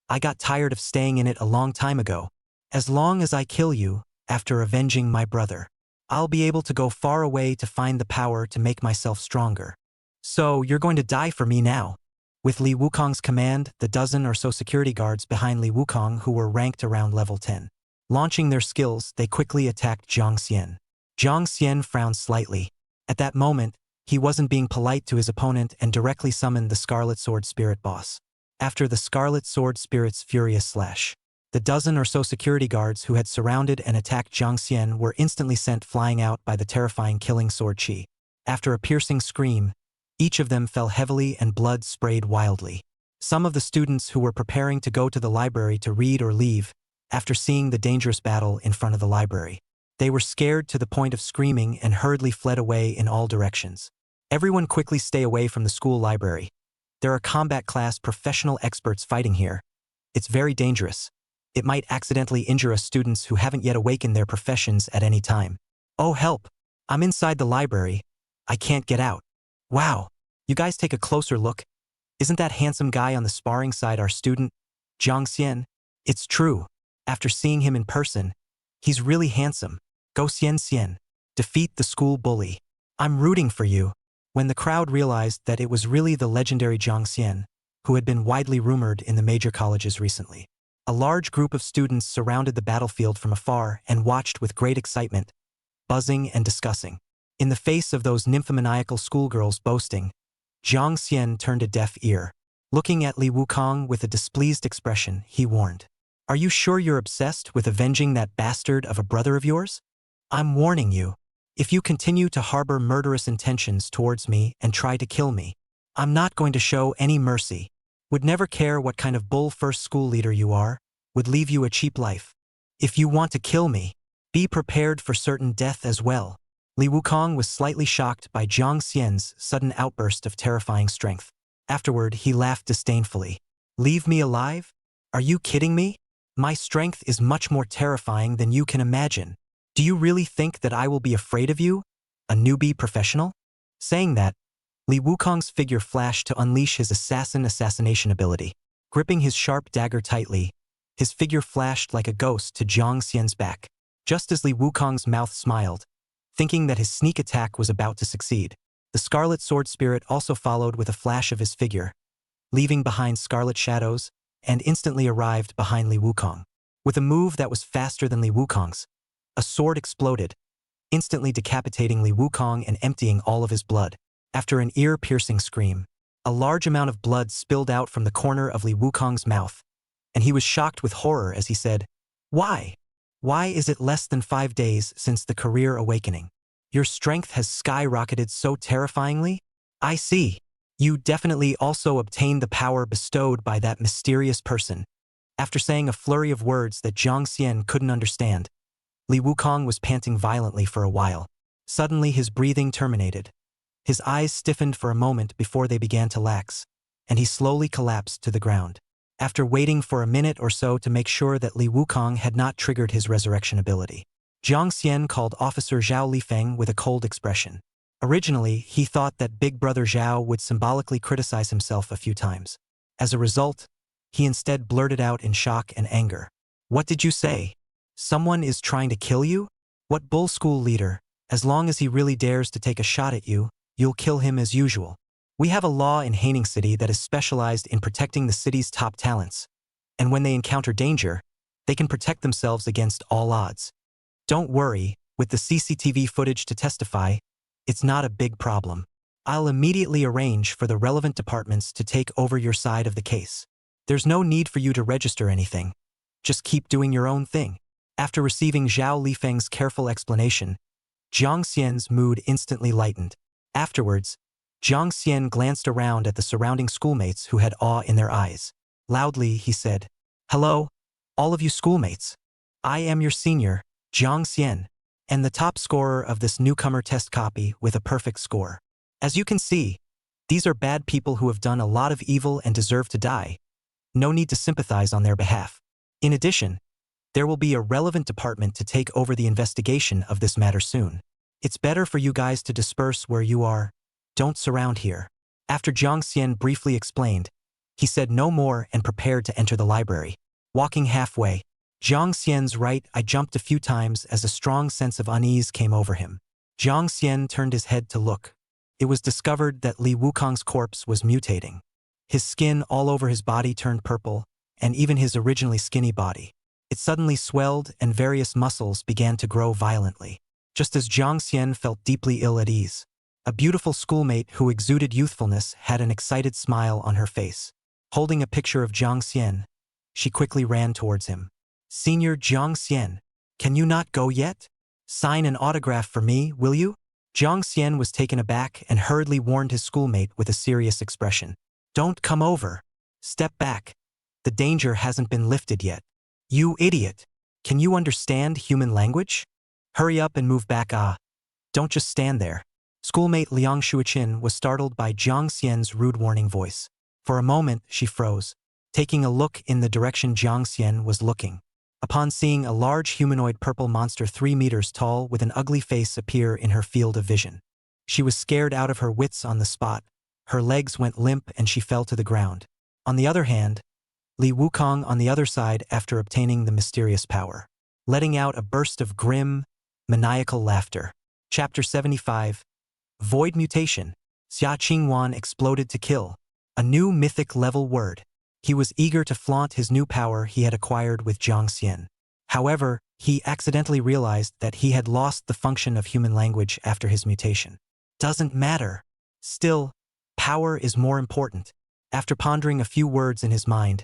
I got tired of staying in it a long time ago. As long as I kill you, after avenging my brother, I'll be able to go far away to find the power to make myself stronger. So you're going to die for me now." With Li Wukong's command, the dozen or so security guards behind Li Wukong who were ranked around level 10. Launching their skills, they quickly attacked Jiang Xian. Jiang Xian frowned slightly. At that moment, he wasn't being polite to his opponent and directly summoned the Scarlet Sword Spirit boss. After the Scarlet Sword Spirit's furious slash, the dozen or so security guards who had surrounded and attacked Jiang Xian were instantly sent flying out by the terrifying killing sword chi. After a piercing scream, each of them fell heavily and blood sprayed wildly. Some of the students who were preparing to go to the library to read or leave, after seeing the dangerous battle in front of the library, they were scared to the point of screaming and hurriedly fled away in all directions. Everyone quickly stay away from the school library. There are combat class professional experts fighting here. It's very dangerous. It might accidentally injure us students who haven't yet awakened their professions at any time. Oh help! I'm inside the library. I can't get out. Wow! You guys take a closer look. Isn't that handsome guy on the sparring side our student, Jiang Xian? It's true. After seeing him in person, he's really handsome. Go Xian Xian. Defeat the school bully. I'm rooting for you. When the crowd realized that it was really the legendary Jiang Xian, who had been widely rumored in the major colleges recently, a large group of students surrounded the battlefield from afar and watched with great excitement, buzzing and discussing. In the face of those nymphomaniacal schoolgirls boasting, Jiang Xian turned a deaf ear. Looking at Li Wukong with a displeased expression, he warned, "Are you sure you're obsessed with avenging that bastard of a brother of yours? I'm warning you. If you continue to harbor murderous intentions towards me and try to kill me, I'm not going to show any mercy. Would never care what kind of bull-first school leader you are, would leave you a cheap life. If you want to kill me, be prepared for certain death as well." Li Wukong was slightly shocked by Jiang Xian's sudden outburst of terrifying strength. Afterward, he laughed disdainfully. "Leave me alive? Are you kidding me? My strength is much more terrifying than you can imagine. Do you really think that I will be afraid of you, a newbie professional?" Saying that, Li Wukong's figure flashed to unleash his assassination ability. Gripping his sharp dagger tightly, his figure flashed like a ghost to Jiang Xian's back. Just as Li Wukong's mouth smiled, thinking that his sneak attack was about to succeed, the Scarlet Sword Spirit also followed with a flash of his figure, leaving behind scarlet shadows, and instantly arrived behind Li Wukong. With a move that was faster than Li Wukong's, a sword exploded, instantly decapitating Li Wukong and emptying all of his blood. After an ear-piercing scream, a large amount of blood spilled out from the corner of Li Wukong's mouth, and he was shocked with horror as he said, "Why? Why is it less than 5 days since the career awakening? Your strength has skyrocketed so terrifyingly? I see. You definitely also obtained the power bestowed by that mysterious person." After saying a flurry of words that Jiang Xian couldn't understand, Li Wukong was panting violently for a while. Suddenly his breathing terminated. His eyes stiffened for a moment before they began to lax, and he slowly collapsed to the ground. After waiting for a minute or so to make sure that Li Wukong had not triggered his resurrection ability, Jiang Xian called Officer Zhao Lifeng with a cold expression. Originally, he thought that Big Brother Zhao would symbolically criticize himself a few times. As a result, he instead blurted out in shock and anger, "What did you say? Someone is trying to kill you? What bull school leader? As long as he really dares to take a shot at you, you'll kill him as usual. We have a law in Haining City that is specialized in protecting the city's top talents, and when they encounter danger, they can protect themselves against all odds. Don't worry, with the CCTV footage to testify, it's not a big problem. I'll immediately arrange for the relevant departments to take over your side of the case. There's no need for you to register anything. Just keep doing your own thing." After receiving Zhao Lifeng's careful explanation, Jiang Xian's mood instantly lightened. Afterwards, Jiang Xian glanced around at the surrounding schoolmates who had awe in their eyes. Loudly, he said, "Hello, all of you schoolmates. I am your senior, Jiang Xian, and the top scorer of this newcomer test copy with a perfect score. As you can see, these are bad people who have done a lot of evil and deserve to die. No need to sympathize on their behalf. In addition, there will be a relevant department to take over the investigation of this matter soon. It's better for you guys to disperse where you are. Don't surround here." After Jiang Xian briefly explained, he said no more and prepared to enter the library. Walking halfway, Jiang Xian's right eye jumped a few times as a strong sense of unease came over him. Jiang Xian turned his head to look. It was discovered that Li Wukong's corpse was mutating. His skin all over his body turned purple, and even his originally skinny body. It suddenly swelled and various muscles began to grow violently. Just as Jiang Xian felt deeply ill at ease, a beautiful schoolmate who exuded youthfulness had an excited smile on her face. Holding a picture of Jiang Xian, she quickly ran towards him. "Senior Jiang Xian, can you not go yet? Sign an autograph for me, will you?" Jiang Xian was taken aback and hurriedly warned his schoolmate with a serious expression. "Don't come over. Step back. The danger hasn't been lifted yet. You idiot. Can you understand human language? Hurry up and move back. Don't just stand there." Schoolmate Liang Shuichin was startled by Jiang Xian's rude warning voice. For a moment, she froze, taking a look in the direction Jiang Xian was looking. Upon seeing a large humanoid purple monster 3 meters tall with an ugly face appear in her field of vision, she was scared out of her wits on the spot. Her legs went limp and she fell to the ground. On the other hand, Li Wukong on the other side after obtaining the mysterious power, letting out a burst of grim, maniacal laughter. Chapter 75. Void Mutation. Xia Qingwan exploded to kill. A new mythic level word. He was eager to flaunt his new power he had acquired with Jiang Xian. However, he accidentally realized that he had lost the function of human language after his mutation. Doesn't matter. Still, power is more important. After pondering a few words in his mind,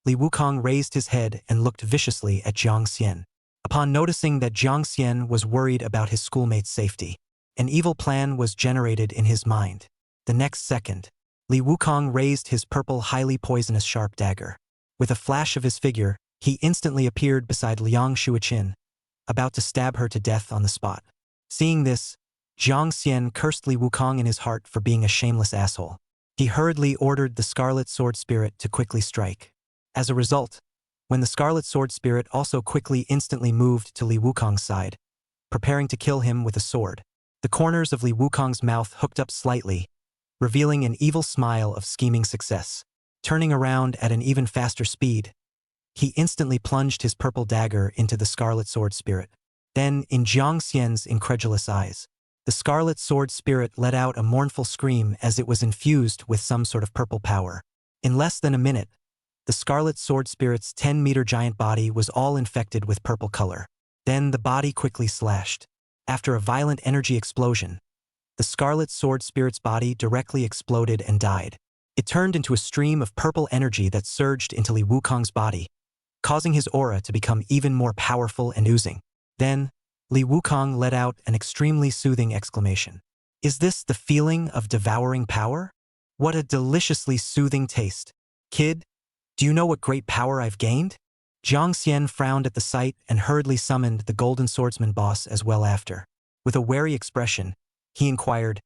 Li Wukong raised his head and looked viciously at Jiang Xian. Upon noticing that Jiang Xian was worried about his schoolmate's safety, an evil plan was generated in his mind. The next second, Li Wukong raised his purple highly poisonous sharp dagger. With a flash of his figure, he instantly appeared beside Liang Shuiqin, about to stab her to death on the spot. Seeing this, Jiang Xian cursed Li Wukong in his heart for being a shameless asshole. He hurriedly ordered the Scarlet Sword Spirit to quickly strike. As a result, when the Scarlet Sword Spirit also quickly instantly moved to Li Wukong's side, preparing to kill him with a sword, the corners of Li Wukong's mouth hooked up slightly, revealing an evil smile of scheming success. Turning around at an even faster speed, he instantly plunged his purple dagger into the Scarlet Sword Spirit. Then, in Jiang Xian's incredulous eyes, the Scarlet Sword Spirit let out a mournful scream as it was infused with some sort of purple power. In less than a minute, the Scarlet Sword Spirit's 10-meter giant body was all infected with purple color. Then the body quickly slashed. After a violent energy explosion, the Scarlet Sword Spirit's body directly exploded and died. It turned into a stream of purple energy that surged into Li Wukong's body, causing his aura to become even more powerful and oozing. Then, Li Wukong let out an extremely soothing exclamation. Is this the feeling of devouring power? What a deliciously soothing taste. Kid, do you know what great power I've gained? Jiang Xian frowned at the sight and hurriedly summoned the Golden Swordsman boss as well after. With a wary expression, he inquired,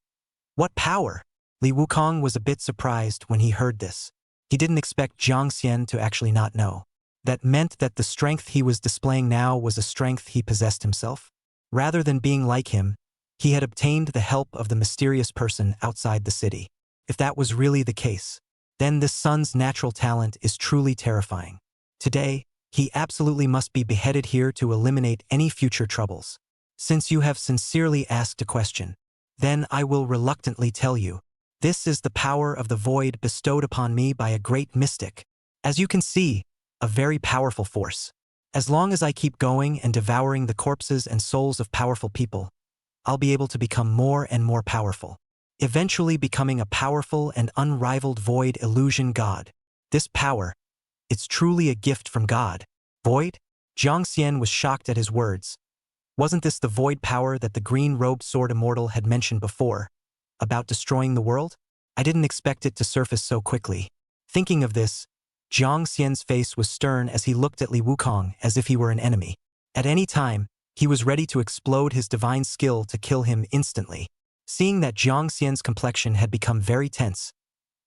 "What power?" Li Wukong was a bit surprised when he heard this. He didn't expect Jiang Xian to actually not know. That meant that the strength he was displaying now was a strength he possessed himself. Rather than being like him, he had obtained the help of the mysterious person outside the city. If that was really the case, then this son's natural talent is truly terrifying. Today, he absolutely must be beheaded here to eliminate any future troubles. Since you have sincerely asked a question, then I will reluctantly tell you. This is the power of the void bestowed upon me by a great mystic. As you can see, a very powerful force. As long as I keep going and devouring the corpses and souls of powerful people, I'll be able to become more and more powerful, eventually becoming a powerful and unrivaled void illusion god. This power, it's truly a gift from God. Void? Jiang Xian was shocked at his words. Wasn't this the void power that the green-robed sword immortal had mentioned before, about destroying the world? I didn't expect it to surface so quickly. Thinking of this, Jiang Xian's face was stern as he looked at Li Wukong as if he were an enemy. At any time, he was ready to explode his divine skill to kill him instantly. Seeing that Jiang Xian's complexion had become very tense,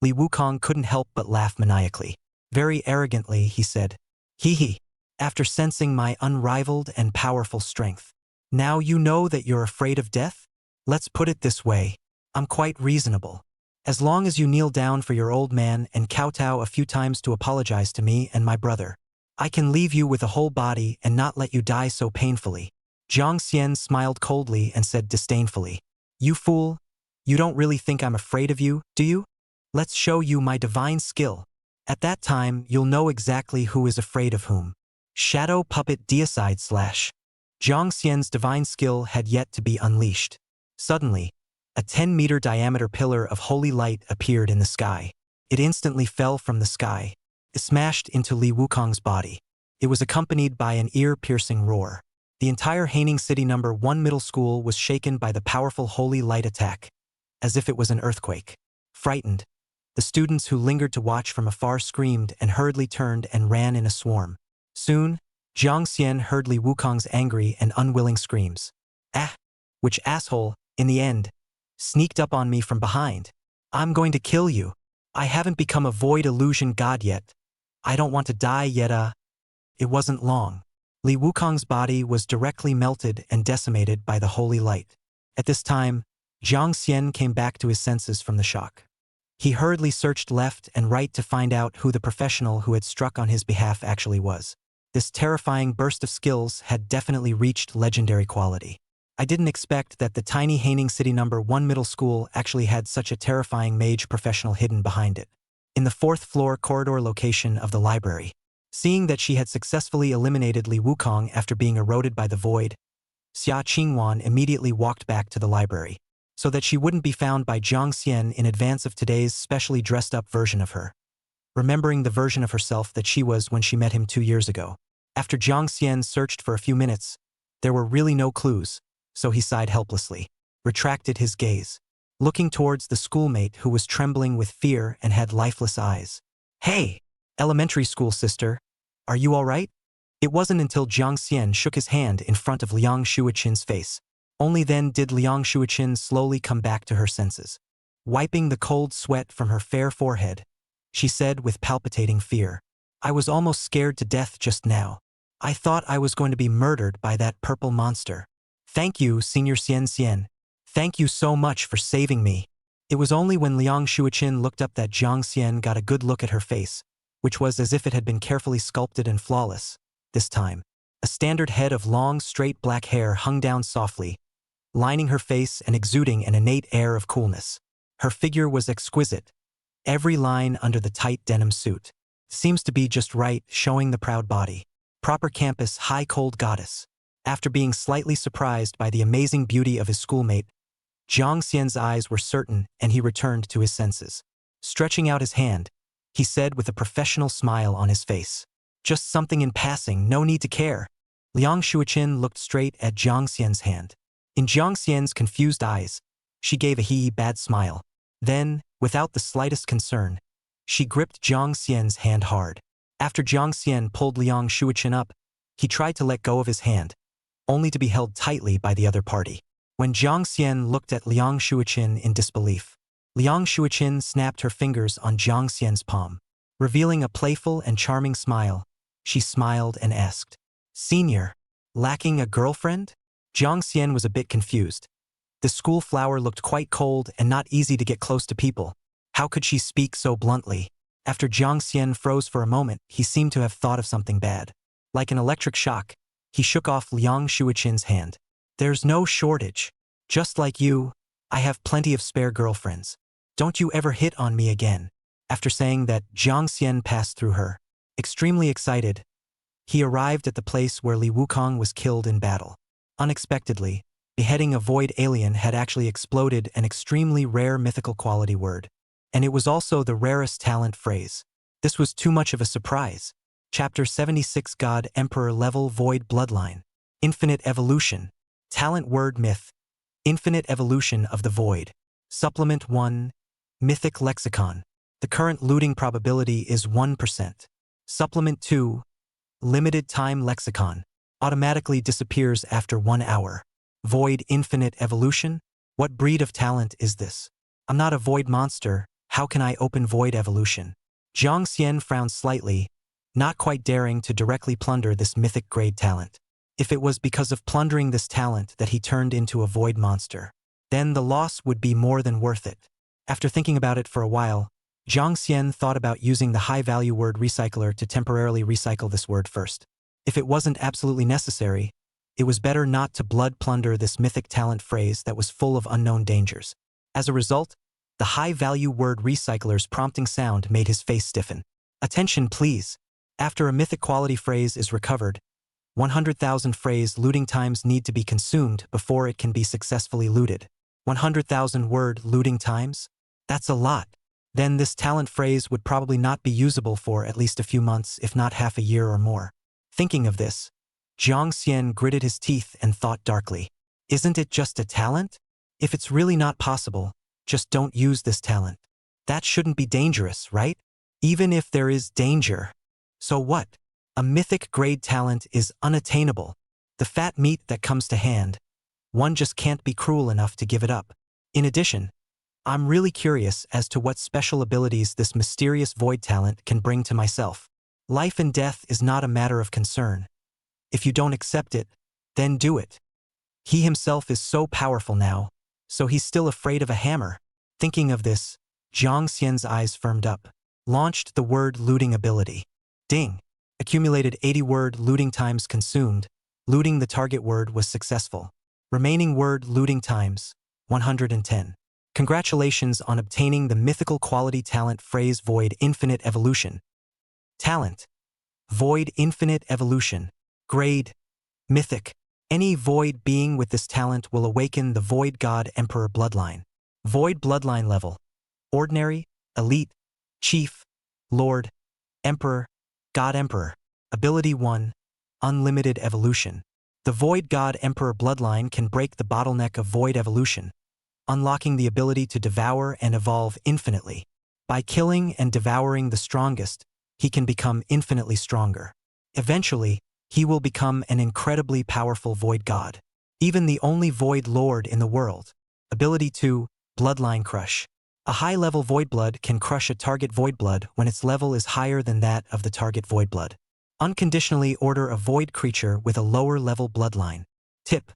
Li Wukong couldn't help but laugh maniacally. Very arrogantly, he said, "Hee hee, after sensing my unrivaled and powerful strength, now you know that you're afraid of death? Let's put it this way, I'm quite reasonable. As long as you kneel down for your old man and kowtow a few times to apologize to me and my brother, I can leave you with a whole body and not let you die so painfully." Jiang Xian smiled coldly and said disdainfully, "You fool, you don't really think I'm afraid of you, do you? Let's show you my divine skill. At that time, you'll know exactly who is afraid of whom." Shadow Puppet Deicide / Jiang Xian's divine skill had yet to be unleashed. Suddenly, a 10-meter diameter pillar of holy light appeared in the sky. It instantly fell from the sky. It smashed into Li Wukong's body. It was accompanied by an ear-piercing roar. The entire Haining City No. 1 middle school was shaken by the powerful holy light attack, as if it was an earthquake. Frightened, the students who lingered to watch from afar screamed and hurriedly turned and ran in a swarm. Soon, Jiang Xian heard Li Wukong's angry and unwilling screams. "Ah! Which asshole, in the end, sneaked up on me from behind? I'm going to kill you. I haven't become a void illusion god yet. I don't want to die yet." It wasn't long. Li Wukong's body was directly melted and decimated by the holy light. At this time, Jiang Xian came back to his senses from the shock. He hurriedly searched left and right to find out who the professional who had struck on his behalf actually was. This terrifying burst of skills had definitely reached legendary quality. I didn't expect that the tiny Haining City No. 1 middle school actually had such a terrifying mage professional hidden behind it. In the 4th floor corridor location of the library, Seeing that she had successfully eliminated Li Wukong after being eroded by the void, Xia Qingwan immediately walked back to the library, so that she wouldn't be found by Jiang Xian in advance of today's specially dressed-up version of her, remembering the version of herself that she was when she met him 2 years ago. After Jiang Xian searched for a few minutes, there were really no clues, so he sighed helplessly, retracted his gaze, looking towards the schoolmate who was trembling with fear and had lifeless eyes. "Hey, elementary school sister, are you all right?" It wasn't until Jiang Xian shook his hand in front of Liang Shuichin's face. Only then did Liang Shuichin slowly come back to her senses. Wiping the cold sweat from her fair forehead, she said with palpitating fear, "I was almost scared to death just now. I thought I was going to be murdered by that purple monster. Thank you, Senior Xian Xian. Thank you so much for saving me." It was only when Liang Shuichin looked up that Jiang Xian got a good look at her face, which was as if it had been carefully sculpted and flawless. This time, a standard head of long, straight black hair hung down softly, lining her face and exuding an innate air of coolness. Her figure was exquisite, every line under the tight denim suit. Seems to be just right, showing the proud body. Proper campus high cold goddess. After being slightly surprised by the amazing beauty of his schoolmate, Jiang Xian's eyes were certain and he returned to his senses. Stretching out his hand, he said with a professional smile on his face, "Just something in passing, no need to care." Liang Shuichin looked straight at Jiang Xian's hand. In Jiang Xian's confused eyes, she gave a bad smile. Then, without the slightest concern, she gripped Jiang Xian's hand hard. After Jiang Xian pulled Liang Shuichin up, he tried to let go of his hand, only to be held tightly by the other party. When Jiang Xian looked at Liang Shuichin in disbelief, Liang Shuichin snapped her fingers on Jiang Xian's palm. Revealing a playful and charming smile, she smiled and asked, "Senior, lacking a girlfriend?" Jiang Xian was a bit confused. The school flower looked quite cold and not easy to get close to people. How could she speak so bluntly? After Jiang Xian froze for a moment, he seemed to have thought of something bad. Like an electric shock, he shook off Liang Shuichin's hand. "There's no shortage. Just like you, I have plenty of spare girlfriends. Don't you ever hit on me again." After saying that, Jiang Xian passed through her. Extremely excited, he arrived at the place where Li Wukong was killed in battle. Unexpectedly, beheading a void alien had actually exploded, an extremely rare mythical quality word. And it was also the rarest talent phrase. This was too much of a surprise. Chapter 76 God Emperor Level Void Bloodline. Infinite Evolution. Talent Word Myth. Infinite Evolution of the Void. Supplement 1. Mythic Lexicon. The current looting probability is 1%. Supplement 2. Limited Time Lexicon. Automatically disappears after 1 hour. Void Infinite Evolution? What breed of talent is this? I'm not a void monster, how can I open Void Evolution? Jiang Xian frowned slightly, not quite daring to directly plunder this mythic grade talent. If it was because of plundering this talent that he turned into a void monster, then the loss would be more than worth it. After thinking about it for a while, Jiang Xian thought about using the high-value word recycler to temporarily recycle this word first. If it wasn't absolutely necessary, it was better not to blood plunder this mythic talent phrase that was full of unknown dangers. As a result, the high-value word recycler's prompting sound made his face stiffen. Attention please. After a mythic quality phrase is recovered, 100,000 phrase looting times need to be consumed before it can be successfully looted. 100,000 word looting times? That's a lot. Then this talent phrase would probably not be usable for at least a few months, if not half a year or more. Thinking of this, Jiang Xian gritted his teeth and thought darkly. Isn't it just a talent? If it's really not possible, just don't use this talent. That shouldn't be dangerous, right? Even if there is danger. So what? A mythic grade talent is unattainable. The fat meat that comes to hand. One just can't be cruel enough to give it up. In addition, I'm really curious as to what special abilities this mysterious void talent can bring to myself. Life and death is not a matter of concern. If you don't accept it, then do it. He himself is so powerful now, so he's still afraid of a hammer. Thinking of this, Jiang Xian's eyes firmed up. Launched the word looting ability. Ding. Accumulated 80 word looting times consumed. Looting the target word was successful. Remaining word looting times, 110. Congratulations on obtaining the mythical quality talent phrase Void Infinite Evolution. Talent. Void Infinite Evolution. Grade Mythic. Any void being with this talent will awaken the Void God Emperor bloodline. Void bloodline level. Ordinary, Elite, Chief, Lord, Emperor, God Emperor. Ability 1. Unlimited Evolution. The Void God Emperor bloodline can break the bottleneck of void evolution, unlocking the ability to devour and evolve infinitely. By killing and devouring the strongest, he can become infinitely stronger. Eventually, he will become an incredibly powerful Void God. Even the only Void Lord in the world. Ability 2. Bloodline Crush. A high-level Void Blood can crush a target Void Blood when its level is higher than that of the target Void Blood. Unconditionally order a Void creature with a lower-level bloodline. Tip: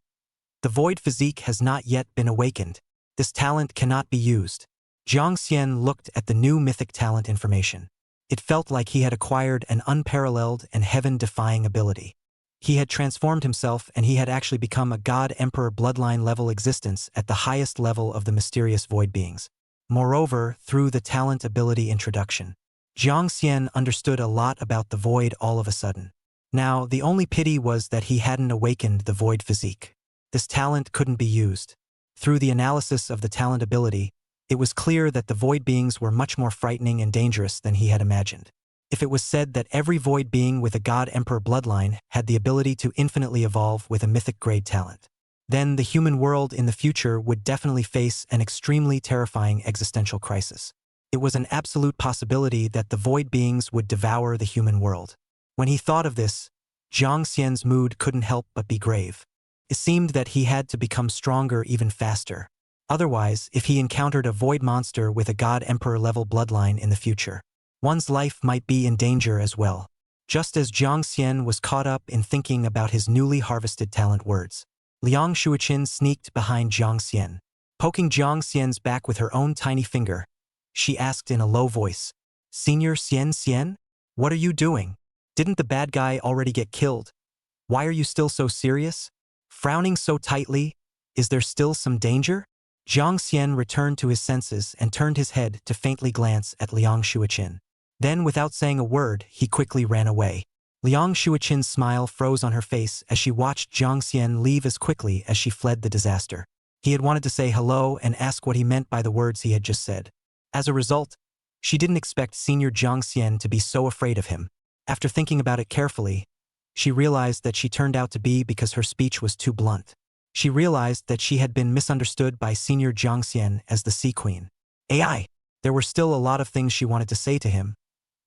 the Void physique has not yet been awakened. This talent cannot be used. Jiang Xian looked at the new mythic talent information. It felt like he had acquired an unparalleled and heaven-defying ability. He had transformed himself and he had actually become a God Emperor bloodline level existence at the highest level of the mysterious void beings. Moreover, through the talent ability introduction, Jiang Xian understood a lot about the void all of a sudden. Now, the only pity was that he hadn't awakened the void physique. This talent couldn't be used. Through the analysis of the talent ability, it was clear that the void beings were much more frightening and dangerous than he had imagined. If it was said that every void being with a God Emperor bloodline had the ability to infinitely evolve with a mythic grade talent, then the human world in the future would definitely face an extremely terrifying existential crisis. It was an absolute possibility that the void beings would devour the human world. When he thought of this, Jiang Xian's mood couldn't help but be grave. It seemed that he had to become stronger even faster. Otherwise, if he encountered a void monster with a God Emperor level bloodline in the future, one's life might be in danger as well. Just as Jiang Xian was caught up in thinking about his newly harvested talent words, Liang Shuiqin sneaked behind Jiang Xian. Poking Jiang Xian's back with her own tiny finger, she asked in a low voice, "Senior Xian, what are you doing? Didn't the bad guy already get killed? Why are you still so serious? Frowning so tightly? Is there still some danger?" Jiang Xian returned to his senses and turned his head to faintly glance at Liang Shuiqin. Then, without saying a word, he quickly ran away. Liang Shuiqin's smile froze on her face as she watched Jiang Xian leave as quickly as she fled the disaster. He had wanted to say hello and ask what he meant by the words he had just said. As a result, she didn't expect Senior Jiang Xian to be so afraid of him. After thinking about it carefully, she realized that she turned out to be because her speech was too blunt. She realized that she had been misunderstood by Senior Jiang Xian as the Sea Queen. AI! There were still a lot of things she wanted to say to him,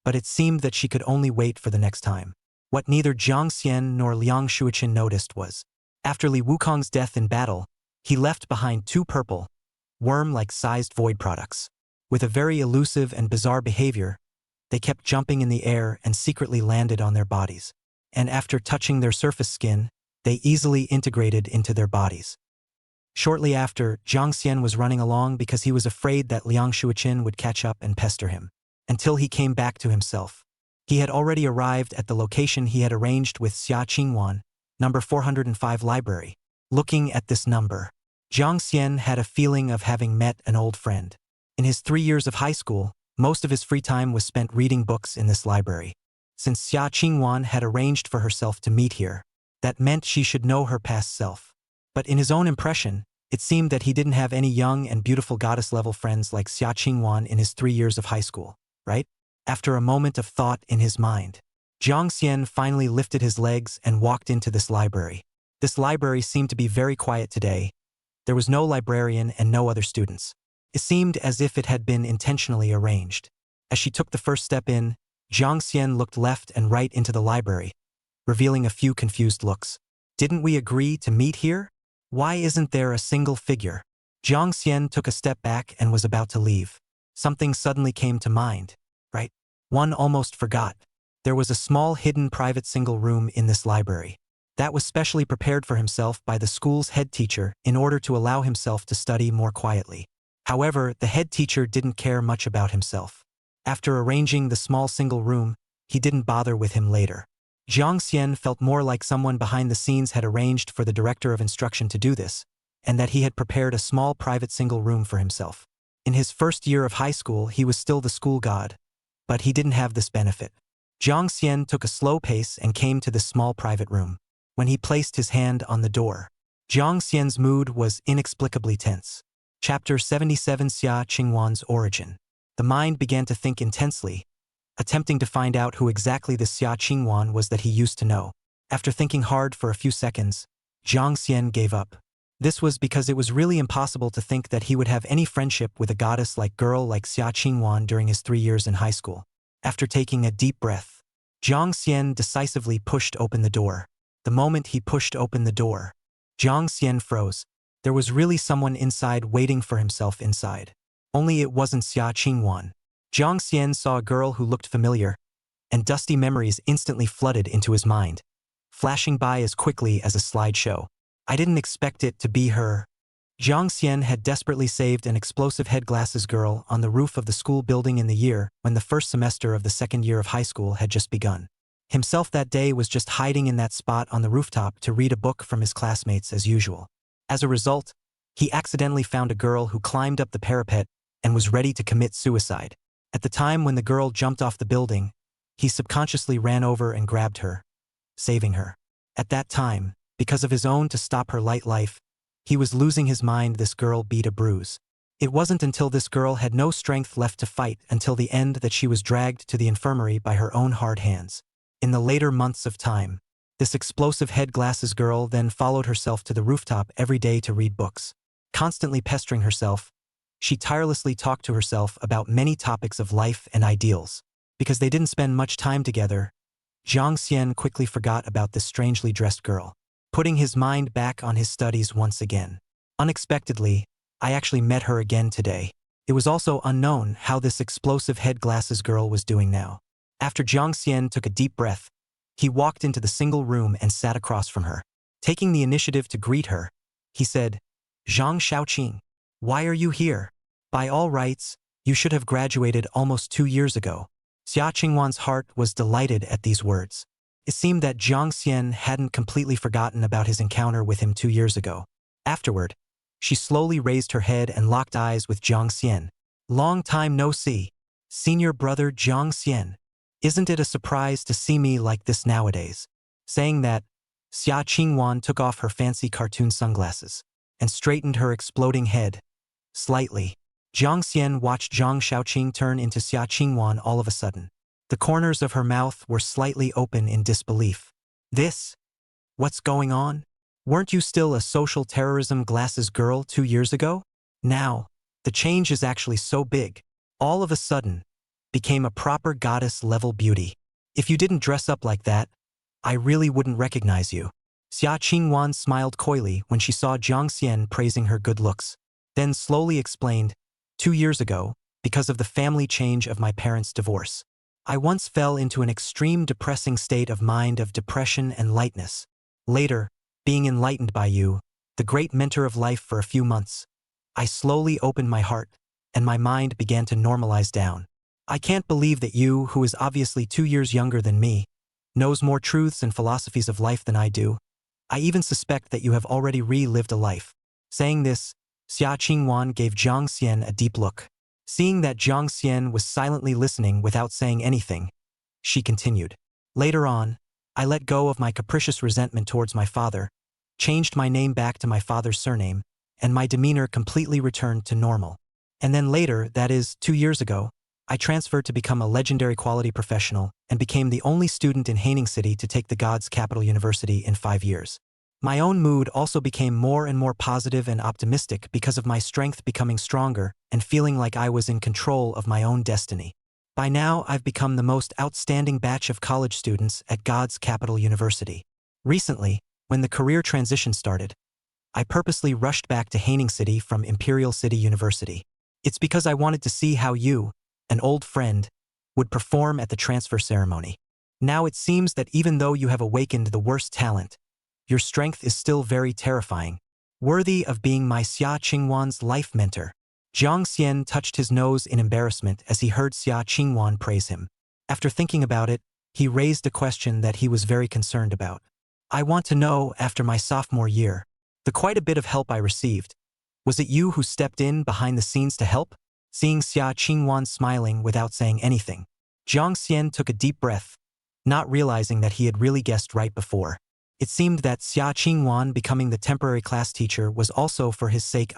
but it seemed that she could only wait for the next time. What neither Jiang Xian nor Liang Shuiqin noticed was, after Li Wukong's death in battle, he left behind two purple, worm-like sized void products. With a very elusive and bizarre behavior, they kept jumping in the air and secretly landed on their bodies. And after touching their surface skin, they easily integrated into their bodies. Shortly after, Jiang Xian was running along because he was afraid that Liang Shuiqin would catch up and pester him, until he came back to himself. He had already arrived at the location he had arranged with Xia Qingwan, number 405 library. Looking at this number, Jiang Xian had a feeling of having met an old friend. In his 3 years of high school, most of his free time was spent reading books in this library. Since Xia Qingwan had arranged for herself to meet here, that meant she should know her past self. But in his own impression, it seemed that he didn't have any young and beautiful goddess-level friends like Xia Qingwan in his 3 years of high school, right? After a moment of thought in his mind, Jiang Xian finally lifted his legs and walked into this library. This library seemed to be very quiet today. There was no librarian and no other students. It seemed as if it had been intentionally arranged. As she took the first step in, Jiang Xian looked left and right into the library, revealing a few confused looks. "Didn't we agree to meet here? Why isn't there a single figure?" Jiang Xian took a step back and was about to leave. Something suddenly came to mind. Right? One almost forgot. There was a small hidden private single room in this library that was specially prepared for himself by the school's head teacher in order to allow himself to study more quietly. However, the head teacher didn't care much about himself. After arranging the small single room, he didn't bother with him later. Jiang Xian felt more like someone behind the scenes had arranged for the director of instruction to do this, and that he had prepared a small private single room for himself. In his first year of high school, he was still the school god, but he didn't have this benefit. Jiang Xian took a slow pace and came to the small private room. When he placed his hand on the door, Jiang Xian's mood was inexplicably tense. Chapter 77 Xia Qingwan's Origin. The mind began to think intensely, attempting to find out who exactly the Xia Qingwan was that he used to know. After thinking hard for a few seconds, Jiang Xian gave up. This was because it was really impossible to think that he would have any friendship with a goddess-like girl like Xia Qingwan during his 3 years in high school. After taking a deep breath, Jiang Xian decisively pushed open the door. The moment he pushed open the door, Jiang Xian froze. There was really someone inside waiting for himself inside. Only it wasn't Xia Qingwan. Jiang Xian saw a girl who looked familiar, and dusty memories instantly flooded into his mind, flashing by as quickly as a slideshow. I didn't expect it to be her. Jiang Xian had desperately saved an explosive head glasses girl on the roof of the school building in the year when the first semester of the second year of high school had just begun. Himself that day was just hiding in that spot on the rooftop to read a book from his classmates as usual. As a result, he accidentally found a girl who climbed up the parapet and was ready to commit suicide. At the time when the girl jumped off the building, he subconsciously ran over and grabbed her, saving her. At that time, because of his own to stop her light life, he was losing his mind. This girl beat a bruise. It wasn't until this girl had no strength left to fight until the end that she was dragged to the infirmary by her own hard hands. In the later months of time, this explosive head glasses girl then followed herself to the rooftop every day to read books. Constantly pestering herself, she tirelessly talked to herself about many topics of life and ideals. Because they didn't spend much time together, Jiang Xian quickly forgot about this strangely dressed girl, putting his mind back on his studies once again. Unexpectedly, I actually met her again today. It was also unknown how this explosive head glasses girl was doing now. After Jiang Xian took a deep breath, he walked into the single room and sat across from her. Taking the initiative to greet her, he said, "Zhang Shaoqing, why are you here? By all rights, you should have graduated almost 2 years ago." Xia Qingwan's heart was delighted at these words. It seemed that Jiang Xian hadn't completely forgotten about his encounter with him 2 years ago. Afterward, she slowly raised her head and locked eyes with Jiang Xian. "Long time no see. Senior brother Jiang Xian. Isn't it a surprise to see me like this nowadays?" Saying that, Xia Qingwan took off her fancy cartoon sunglasses and straightened her exploding head slightly. Jiang Xian watched Zhang Shaoqing turn into Xia Qingwan all of a sudden. The corners of her mouth were slightly open in disbelief. What's going on? Weren't you still a social terrorism glasses girl 2 years ago? Now, the change is actually so big. All of a sudden, became a proper goddess-level beauty. If you didn't dress up like that, I really wouldn't recognize you." Xia Qingwan smiled coyly when she saw Jiang Xian praising her good looks, then slowly explained, "2 years ago, because of the family change of my parents' divorce, I once fell into an extreme depressing state of mind of depression and lightness. Later, being enlightened by you, the great mentor of life for a few months, I slowly opened my heart, and my mind began to normalize down. I can't believe that you, who is obviously 2 years younger than me, knows more truths and philosophies of life than I do. I even suspect that you have already relived a life." Saying this, Xia Qingwan gave Jiang Xian a deep look. Seeing that Jiang Xian was silently listening without saying anything, she continued, "Later on, I let go of my capricious resentment towards my father, changed my name back to my father's surname, and my demeanor completely returned to normal. And then later, that is, 2 years ago, I transferred to become a legendary quality professional and became the only student in Haining City to take the God's Capital University in 5 years. My own mood also became more and more positive and optimistic because of my strength becoming stronger and feeling like I was in control of my own destiny. By now, I've become the most outstanding batch of college students at God's Capital University. Recently, when the career transition started, I purposely rushed back to Haining City from Imperial City University. It's because I wanted to see how you, an old friend, would perform at the transfer ceremony. Now it seems that even though you have awakened the worst talent, your strength is still very terrifying, worthy of being my Xia Qingwan's life mentor." Jiang Xian touched his nose in embarrassment as he heard Xia Qingwan praise him. After thinking about it, he raised a question that he was very concerned about. "I want to know, after my sophomore year, the quite a bit of help I received, was it you who stepped in behind the scenes to help?" Seeing Xia Qingwan smiling without saying anything, Jiang Xian took a deep breath not realizing that he had really guessed right before. It seemed that Xia Qingwan becoming the temporary class teacher was also for his sake.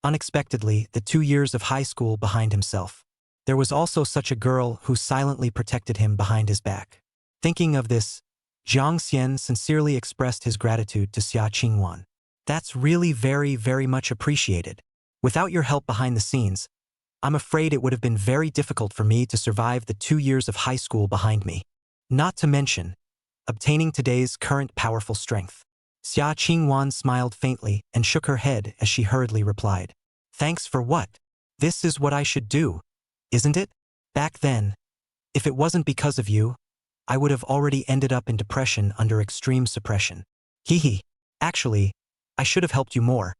Unexpectedly, the 2 years of high school behind himself. There was also such a girl who silently protected him behind his back. Thinking of this, Jiang Xian sincerely expressed his gratitude to Xia Qingwan. That's really very much appreciated. Without your help behind the scenes, I'm afraid it would have been very difficult for me to survive the 2 years of high school behind me. Not to mention, obtaining today's current powerful strength. Xia Qingwan smiled faintly and shook her head as she hurriedly replied. Thanks for what? This is what I should do, isn't it? Back then, if it wasn't because of you, I would have already ended up in depression under extreme suppression. Actually, I should have helped you more,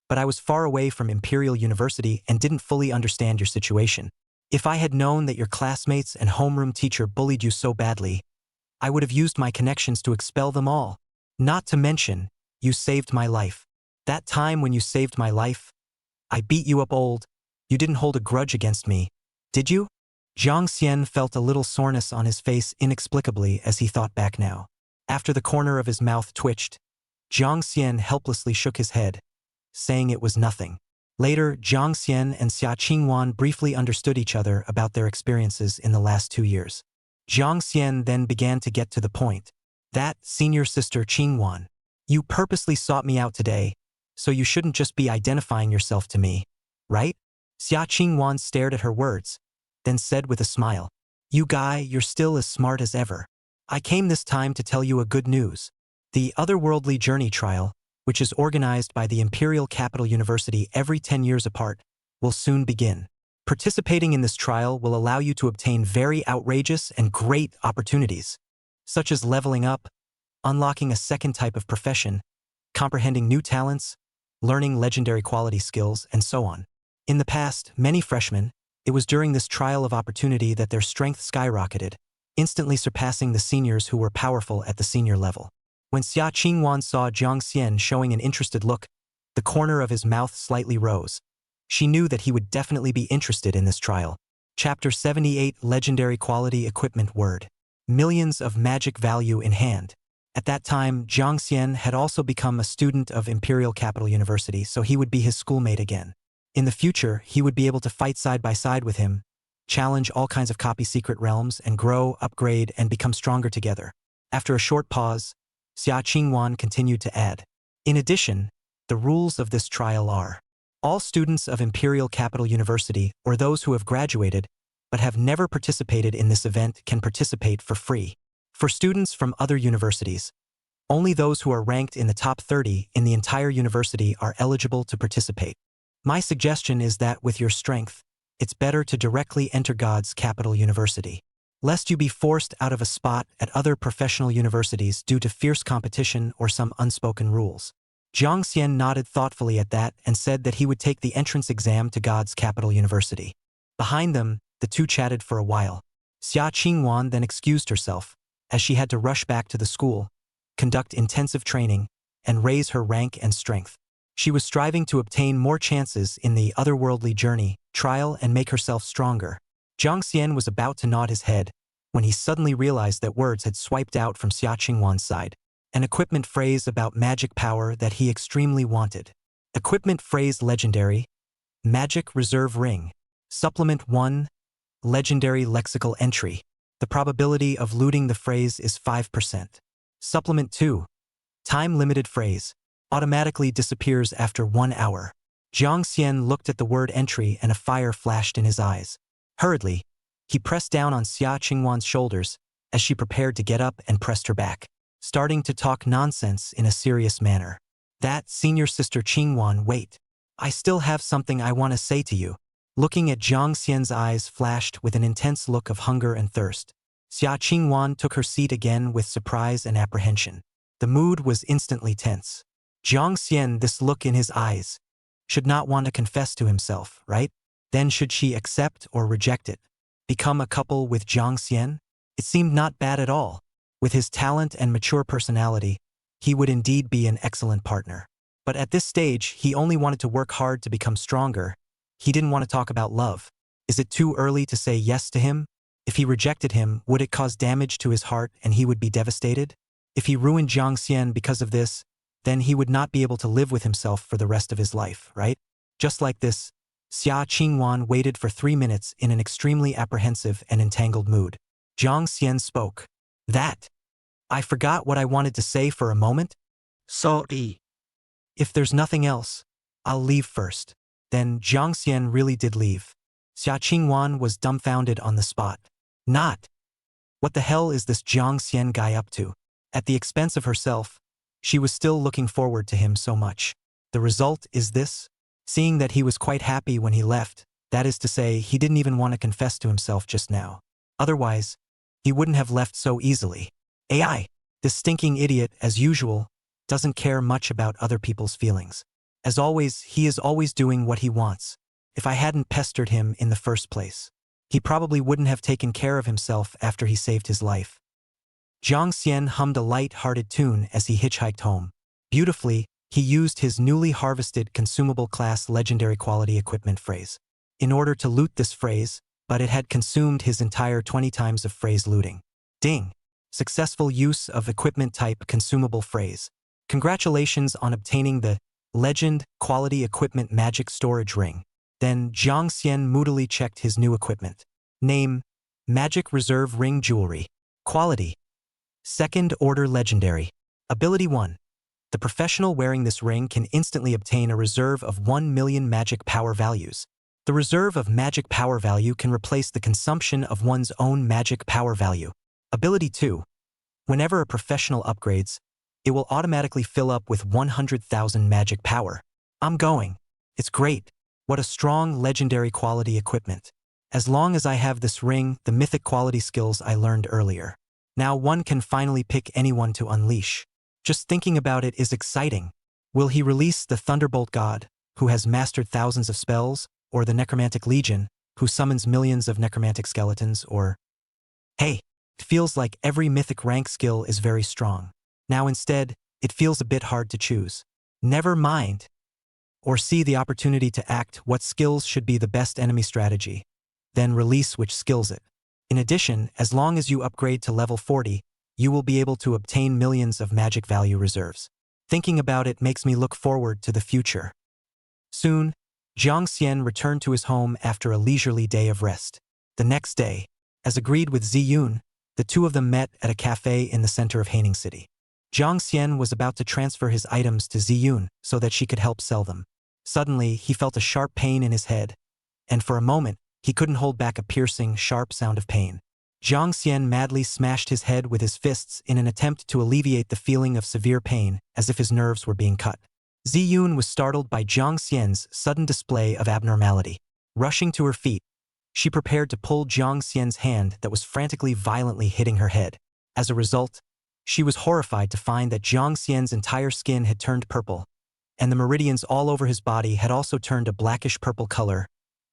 but I was far away from Imperial University and didn't fully understand your situation. If I had known that your classmates and homeroom teacher bullied you so badly, I would have used my connections to expel them all. Not to mention, you saved my life. That time when you saved my life, I beat you up old. You didn't hold a grudge against me, did you? Jiang Xian felt a little soreness on his face inexplicably as he thought back now. After the corner of his mouth twitched, Jiang Xian helplessly shook his head, saying it was nothing. Later, Jiang Xian and Xia Qingwan briefly understood each other about their experiences in the last 2 years. Jiang Xian then began to get to the point. That, senior sister Qingwan, you purposely sought me out today, so you shouldn't just be identifying yourself to me, right? Xia Qingwan stared at her words, then said with a smile, You guy, you're still as smart as ever. I came this time to tell you a good news. The Otherworldly Journey trial, which is organized by the Imperial Capital University every 10 years apart, will soon begin. Participating in this trial will allow you to obtain very outrageous and great opportunities, such as leveling up, unlocking a second type of profession, comprehending new talents, learning legendary quality skills, and so on. In the past, many freshmen, it was during this trial of opportunity that their strength skyrocketed, instantly surpassing the seniors who were powerful at the senior level. When Xia Qingwan saw Jiang Xian showing an interested look, the corner of his mouth slightly rose. She knew that he would definitely be interested in this trial. Chapter 78 Legendary Quality Equipment Word. Millions of magic value in hand. At that time, Jiang Xian had also become a student of Imperial Capital University, so he would be his schoolmate again. In the future, he would be able to fight side by side with him, challenge all kinds of copy secret realms, and grow, upgrade, and become stronger together. After a short pause, Xia Qingwan continued to add. In addition, the rules of this trial are: all students of Imperial Capital University, or those who have graduated but have never participated in this event, can participate for free. For students from other universities, only those who are ranked in the top 30 in the entire university are eligible to participate. My suggestion is that with your strength, it's better to directly enter God's Capital University, lest you be forced out of a spot at other professional universities due to fierce competition or some unspoken rules. Jiang Xian nodded thoughtfully at that and said that he would take the entrance exam to God's Capital University. Behind them, the two chatted for a while. Xia Qingwan then excused herself, as she had to rush back to the school, conduct intensive training, and raise her rank and strength. She was striving to obtain more chances in the Otherworldly Journey trial and make herself stronger. Jiang Xian was about to nod his head when he suddenly realized that words had swiped out from Xia Qingwan's side. An equipment phrase about magic power that he extremely wanted. Equipment phrase legendary. Magic Reserve Ring. Supplement 1. Legendary lexical entry. The probability of looting the phrase is 5%. Supplement 2. Time-limited phrase. Automatically disappears after 1 hour. Jiang Xian looked at the word entry and a fire flashed in his eyes. Hurriedly, he pressed down on Xia Qingwan's shoulders as she prepared to get up and pressed her back, starting to talk nonsense in a serious manner. That, senior sister Qingwan, wait. I still have something I want to say to you. Looking at Jiang Xian's eyes flashed with an intense look of hunger and thirst. Xia Qingwan took her seat again with surprise and apprehension. The mood was instantly tense. Jiang Xian, this look in his eyes, should not want to confess to himself, right? Then should she accept or reject it? Become a couple with Jiang Xian? It seemed not bad at all. With his talent and mature personality, he would indeed be an excellent partner. But at this stage, he only wanted to work hard to become stronger. He didn't want to talk about love. Is it too early to say yes to him? If he rejected him, would it cause damage to his heart and he would be devastated? If he ruined Jiang Xian because of this, then he would not be able to live with himself for the rest of his life, right? Just like this, Xia Qingwan waited for 3 minutes in an extremely apprehensive and entangled mood. Jiang Xian spoke. That. I forgot what I wanted to say for a moment. Sorry. If there's nothing else, I'll leave first. Then Jiang Xian really did leave. Xia Qingwan was dumbfounded on the spot. Not. What the hell is this Jiang Xian guy up to? At the expense of herself, she was still looking forward to him so much. The result is this? Seeing that he was quite happy when he left, that is to say, he didn't even want to confess to himself just now. Otherwise, he wouldn't have left so easily. AI, this stinking idiot, as usual, doesn't care much about other people's feelings. As always, he is always doing what he wants. If I hadn't pestered him in the first place, he probably wouldn't have taken care of himself after he saved his life. Jiang Xian hummed a light-hearted tune as he hitchhiked home. Beautifully, he used his newly harvested consumable class legendary quality equipment phrase. In order to loot this phrase, but it had consumed his entire 20 times of phrase looting. Ding! Successful use of equipment type consumable phrase. Congratulations on obtaining the Legend Quality Equipment Magic Storage Ring. Then Jiang Xian moodily checked his new equipment. Name: Magic Reserve Ring Jewelry. Quality: Second Order Legendary. Ability 1. The professional wearing this ring can instantly obtain a reserve of 1 million magic power values. The reserve of magic power value can replace the consumption of one's own magic power value. Ability 2. Whenever a professional upgrades, it will automatically fill up with 100,000 magic power. I'm going. It's great. What a strong legendary quality equipment. As long as I have this ring, the mythic quality skills I learned earlier. Now one can finally pick anyone to unleash. Just thinking about it is exciting. Will he release the Thunderbolt God, who has mastered thousands of spells, or the Necromantic Legion, who summons millions of necromantic skeletons, or... Hey, it feels like every mythic rank skill is very strong. Now instead, it feels a bit hard to choose. Never mind. Or see the opportunity to act what skills should be the best enemy strategy. Then release which skills it. In addition, as long as you upgrade to level 40, you will be able to obtain millions of magic value reserves. Thinking about it makes me look forward to the future. Soon, Jiang Xian returned to his home after a leisurely day of rest. The next day, as agreed with Ziyun, the two of them met at a cafe in the center of Haining City. Jiang Xian was about to transfer his items to Ziyun so that she could help sell them. Suddenly, he felt a sharp pain in his head, and for a moment, he couldn't hold back a piercing, sharp sound of pain. Jiang Xian madly smashed his head with his fists in an attempt to alleviate the feeling of severe pain, as if his nerves were being cut. Ziyun was startled by Jiang Xian's sudden display of abnormality. Rushing to her feet, she prepared to pull Jiang Xian's hand that was frantically violently hitting her head. As a result, she was horrified to find that Jiang Xian's entire skin had turned purple, and the meridians all over his body had also turned a blackish-purple color,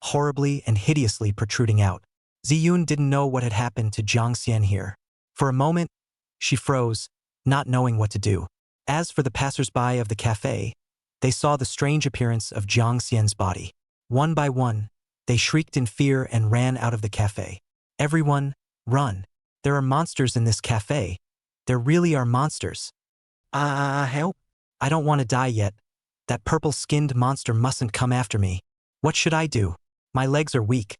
horribly and hideously protruding out. Ziyun didn't know what had happened to Jiang Xian here. For a moment, she froze, not knowing what to do. As for the passers-by of the cafe, they saw the strange appearance of Jiang Xian's body. One by one, they shrieked in fear and ran out of the cafe. Everyone, run. There are monsters in this cafe. There really are monsters. Help. I don't want to die yet. That purple-skinned monster mustn't come after me. What should I do? My legs are weak.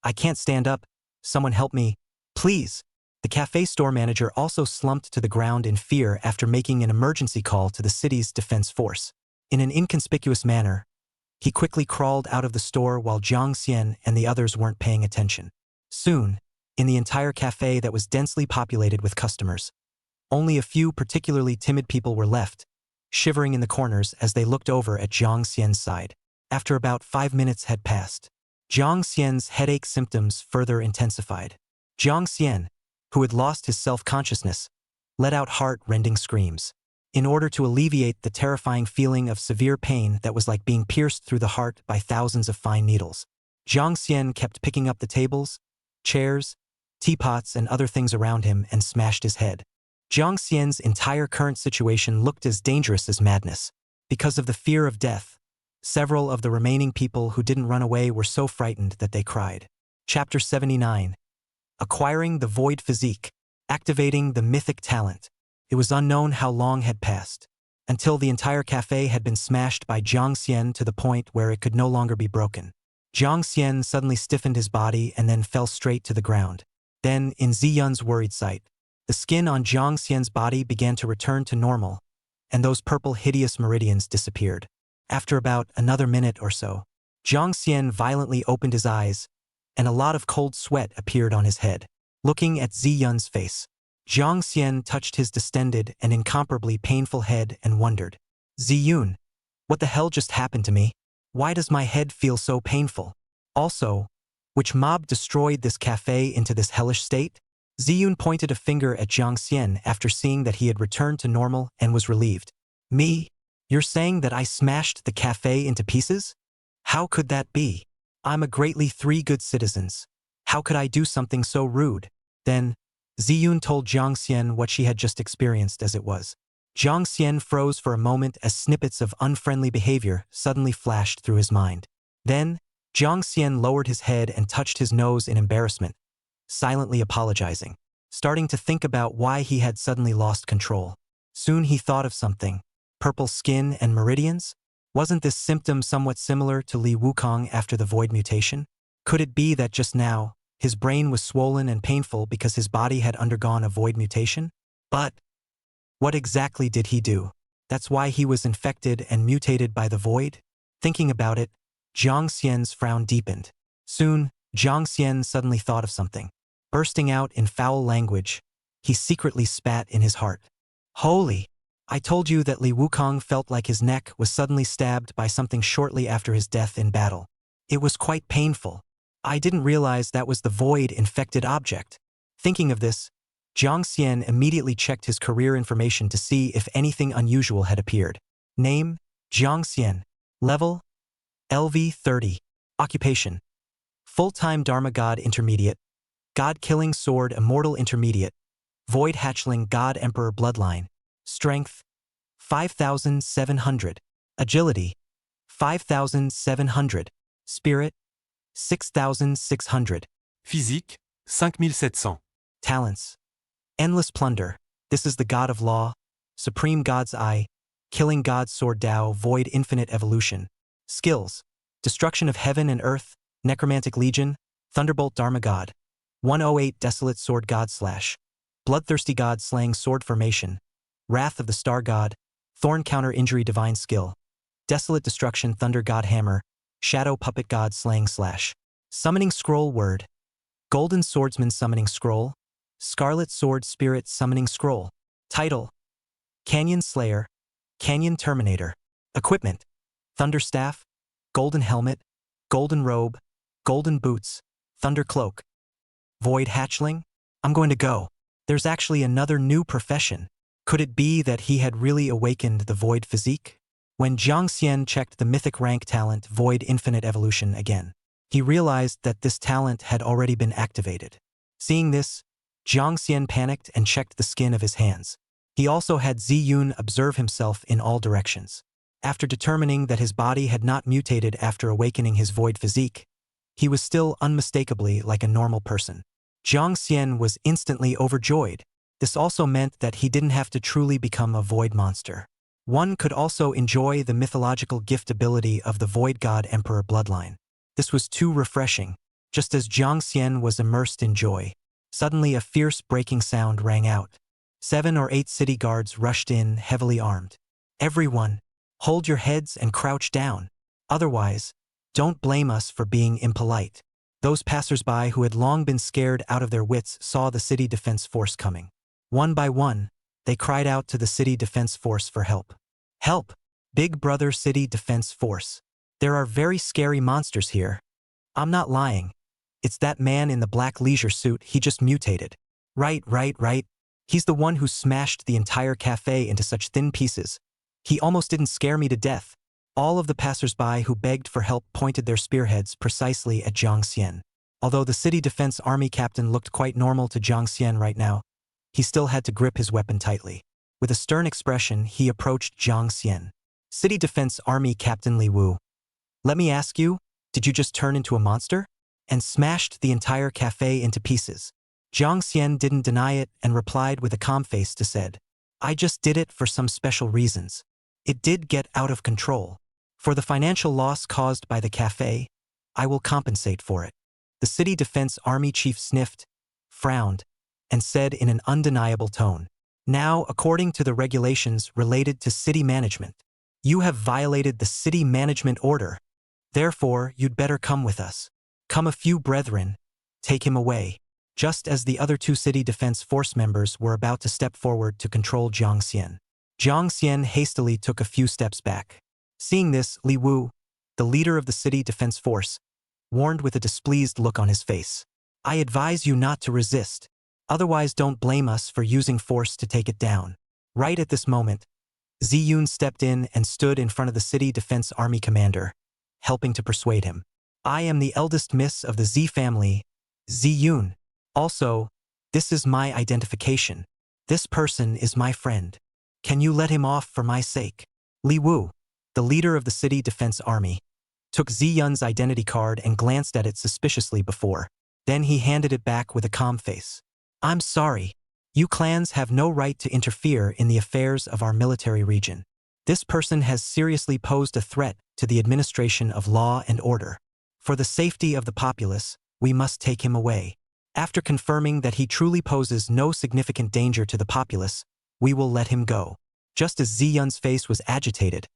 I can't stand up. Someone help me. Please. The cafe store manager also slumped to the ground in fear after making an emergency call to the city's defense force. In an inconspicuous manner, he quickly crawled out of the store while Jiang Xian and the others weren't paying attention. Soon, in the entire cafe that was densely populated with customers, only a few particularly timid people were left, shivering in the corners as they looked over at Jiang Xian's side. After about 5 minutes had passed, Jiang Xian's headache symptoms further intensified. Jiang Xian, who had lost his self-consciousness, let out heart-rending screams. In order to alleviate the terrifying feeling of severe pain that was like being pierced through the heart by thousands of fine needles, Jiang Xian kept picking up the tables, chairs, teapots, and other things around him and smashed his head. Jiang Xian's entire current situation looked as dangerous as madness. Because of the fear of death, several of the remaining people who didn't run away were so frightened that they cried. Chapter 79. acquiring the void physique, activating the mythic talent. It was unknown how long had passed, until the entire cafe had been smashed by Jiang Xian to the point where it could no longer be broken. Jiang Xian suddenly stiffened his body and then fell straight to the ground. Then, in Ziyun's worried sight, the skin on Jiang Xian's body began to return to normal, and those purple hideous meridians disappeared. After about another minute or so, Jiang Xian violently opened his eyes, and a lot of cold sweat appeared on his head. Looking at Ziyun's face, Jiang Xian touched his distended and incomparably painful head and wondered, "Ziyun, what the hell just happened to me? Why does my head feel so painful? Also, which mob destroyed this cafe into this hellish state?" Ziyun pointed a finger at Jiang Xian after seeing that he had returned to normal and was relieved. "Me? You're saying that I smashed the cafe into pieces? How could that be? I'm a greatly three good citizens. How could I do something so rude?" Then, Ziyun told Jiang Xian what she had just experienced as it was. Jiang Xian froze for a moment as snippets of unfriendly behavior suddenly flashed through his mind. Then, Jiang Xian lowered his head and touched his nose in embarrassment, silently apologizing, starting to think about why he had suddenly lost control. Soon he thought of something. Purple skin and meridians? Wasn't this symptom somewhat similar to Li Wukong after the void mutation? Could it be that just now, his brain was swollen and painful because his body had undergone a void mutation? But what exactly did he do? That's why he was infected and mutated by the void? Thinking about it, Jiang Xian's frown deepened. Soon, Jiang Xian suddenly thought of something. Bursting out in foul language, he secretly spat in his heart. "Holy! I told you that Li Wukong felt like his neck was suddenly stabbed by something shortly after his death in battle. It was quite painful. I didn't realize that was the void-infected object." Thinking of this, Jiang Xian immediately checked his career information to see if anything unusual had appeared. Name: Jiang Xian. Level: LV 30. Occupation: full-time Dharma God Intermediate, God-killing Sword Immortal Intermediate, Void Hatchling God Emperor Bloodline. Strength: 5,700. Agility: 5,700. Spirit: 6,600. Physique, 5700. Talents: Endless Plunder. This is the God of Law, Supreme God's Eye, Killing God's Sword Tao Void Infinite Evolution. Skills: Destruction of Heaven and Earth, Necromantic Legion, Thunderbolt Dharma God. 108 Desolate Sword God / Bloodthirsty God Slaying Sword Formation. Wrath of the Star God, Thorn Counter Injury Divine Skill. Desolate Destruction Thunder God Hammer, Shadow Puppet God Slaying / Summoning Scroll Word. Golden Swordsman Summoning Scroll, Scarlet Sword Spirit Summoning Scroll. Title: Canyon Slayer, Canyon Terminator. Equipment: Thunder Staff, Golden Helmet, Golden Robe, Golden Boots, Thunder Cloak. Void Hatchling? I'm going to go. There's actually another new profession. Could it be that he had really awakened the void physique? When Jiang Xian checked the mythic rank talent Void Infinite Evolution again, he realized that this talent had already been activated. Seeing this, Jiang Xian panicked and checked the skin of his hands. He also had Ziyun observe himself in all directions. After determining that his body had not mutated after awakening his void physique, he was still unmistakably like a normal person. Jiang Xian was instantly overjoyed. This also meant that he didn't have to truly become a void monster. One could also enjoy the mythological gift ability of the Void God Emperor bloodline. This was too refreshing. Just as Jiang Xian was immersed in joy, suddenly a fierce breaking sound rang out. 7 or 8 city guards rushed in, heavily armed. "Everyone, hold your heads and crouch down. Otherwise, don't blame us for being impolite." Those passers-by who had long been scared out of their wits saw the city defense force coming. One by one, they cried out to the city defense force for help. "Help! Big Brother City Defense Force. There are very scary monsters here." "I'm not lying. It's that man in the black leisure suit, he just mutated." Right. He's the one who smashed the entire cafe into such thin pieces. He almost didn't scare me to death." All of the passers-by who begged for help pointed their spearheads precisely at Jiang Xian. Although the city defense army captain looked quite normal to Jiang Xian right now, he still had to grip his weapon tightly. With a stern expression, he approached Jiang Xian. "City Defense Army Captain Li Wu, let me ask you, did you just turn into a monster? And smashed the entire cafe into pieces?" Jiang Xian didn't deny it and replied with a calm face to said, I just did it for some special reasons. It did get out of control. For the financial loss caused by the cafe, I will compensate for it. The City Defense Army chief sniffed, frowned, and said in an undeniable tone, Now, according to the regulations related to city management, you have violated the city management order. Therefore, you'd better come with us. Come a few brethren, take him away. Just as the other two City Defense Force members were about to step forward to control Jiang Xian. Jiang Xian hastily took a few steps back. Seeing this, Li Wu, the leader of the City Defense Force, warned with a displeased look on his face. I advise you not to resist. Otherwise, don't blame us for using force to take it down. Right at this moment, Ziyun stepped in and stood in front of the City Defense Army commander, helping to persuade him. I am the eldest miss of the Z family, Ziyun. Also, this is my identification. This person is my friend. Can you let him off for my sake? Li Wu, the leader of the City Defense Army, took Ziyun's identity card and glanced at it suspiciously before. Then he handed it back with a calm face. I'm sorry. You clans have no right to interfere in the affairs of our military region. This person has seriously posed a threat to the administration of law and order. For the safety of the populace, we must take him away. After confirming that he truly poses no significant danger to the populace, we will let him go. Just as Ziyun's face was agitated,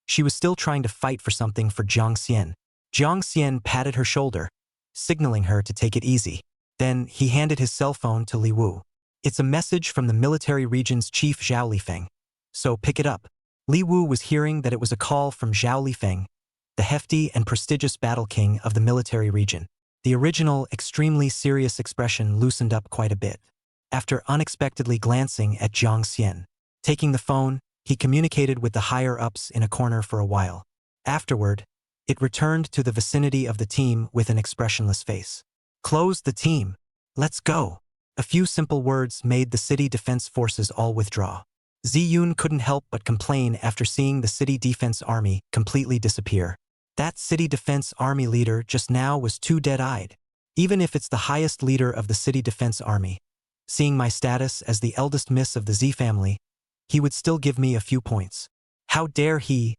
she was still trying to fight for something for Jiang Xian. Jiang Xian patted her shoulder, signaling her to take it easy. Then he handed his cell phone to Li Wu. It's a message from the military region's chief Zhao Lifeng. So pick it up. Li Wu was hearing that it was a call from Zhao Lifeng, the hefty and prestigious battle king of the military region. The original, extremely serious expression loosened up quite a bit. After unexpectedly glancing at Jiang Xian, taking the phone, he communicated with the higher-ups in a corner for a while. Afterward, it returned to the vicinity of the team with an expressionless face. Close the team. Let's go. A few simple words made the City Defense Forces all withdraw. Ziyun couldn't help but complain after seeing the City Defense Army completely disappear. That City Defense Army leader just now was too dead-eyed. Even if it's the highest leader of the City Defense Army, seeing my status as the eldest miss of the Z family, he would still give me a few points. How dare he,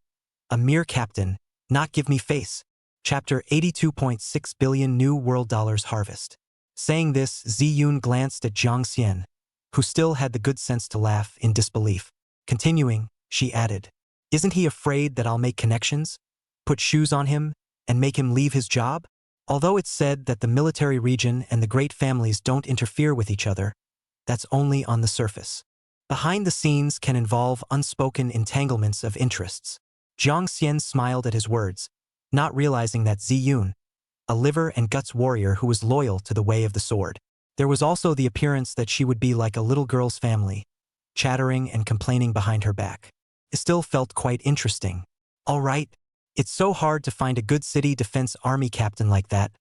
a mere captain, not give me face? Chapter 82.6 billion New World Dollars Harvest. Saying this, Ziyun glanced at Jiang Xian, who still had the good sense to laugh in disbelief. Continuing, she added, Isn't he afraid that I'll make connections, put shoes on him, and make him leave his job? Although it's said that the military region and the great families don't interfere with each other, that's only on the surface. Behind the scenes can involve unspoken entanglements of interests. Jiang Xian smiled at his words, not realizing that Ziyun, a liver and guts warrior who was loyal to the way of the sword. There was also the appearance that she would be like a little girl's family, chattering and complaining behind her back. It still felt quite interesting. All right, it's so hard to find a good City Defense Army captain like that.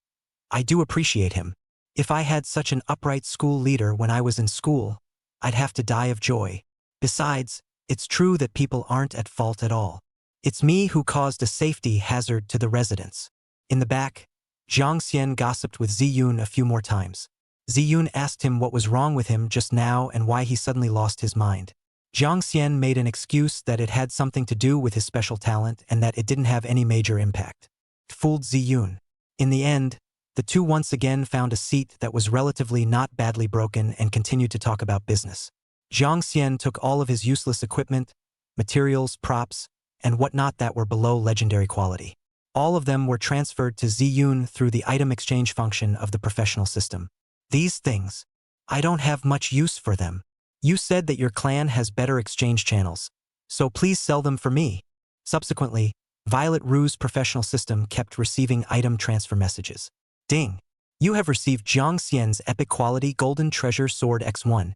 I do appreciate him. If I had such an upright school leader when I was in school, I'd have to die of joy. Besides, it's true that people aren't at fault at all. It's me who caused a safety hazard to the residents. In the back, Jiang Xian gossiped with Ziyun a few more times. Ziyun asked him what was wrong with him just now and why he suddenly lost his mind. Jiang Xian made an excuse that it had something to do with his special talent and that it didn't have any major impact. It fooled Ziyun. In the end, the two once again found a seat that was relatively not badly broken and continued to talk about business. Jiang Xian took all of his useless equipment, materials, props, and whatnot that were below legendary quality. All of them were transferred to Ziyun through the item exchange function of the professional system. These things, I don't have much use for them. You said that your clan has better exchange channels, so please sell them for me. Subsequently, Violet Rue's professional system kept receiving item transfer messages. Ding! You have received Jiang Xian's Epic Quality Golden Treasure Sword X1.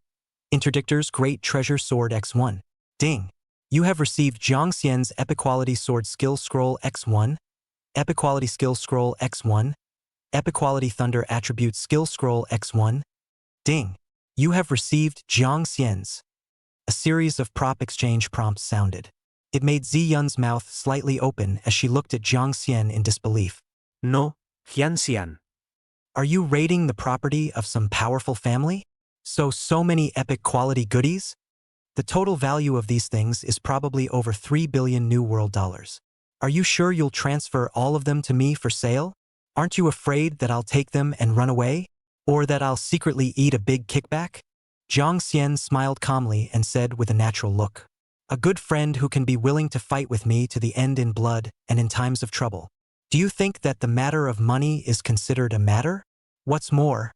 Interdictor's Great Treasure Sword X1. Ding! You have received Jiang Xian's Epic Quality Sword Skill Scroll X1. Epic Quality Skill Scroll X1. Epic Quality Thunder Attribute Skill Scroll X1. Ding! You have received Jiang Xian's. A series of prop exchange prompts sounded. It made Ziyun's mouth slightly open as she looked at Jiang Xian in disbelief. No, Xian Xian. Are you raiding the property of some powerful family? So many epic quality goodies? The total value of these things is probably over 3 billion New World dollars. Are you sure you'll transfer all of them to me for sale? Aren't you afraid that I'll take them and run away? Or that I'll secretly eat a big kickback? Jiang Xian smiled calmly and said with a natural look, "A good friend who can be willing to fight with me to the end in blood and in times of trouble. Do you think that the matter of money is considered a matter? What's more,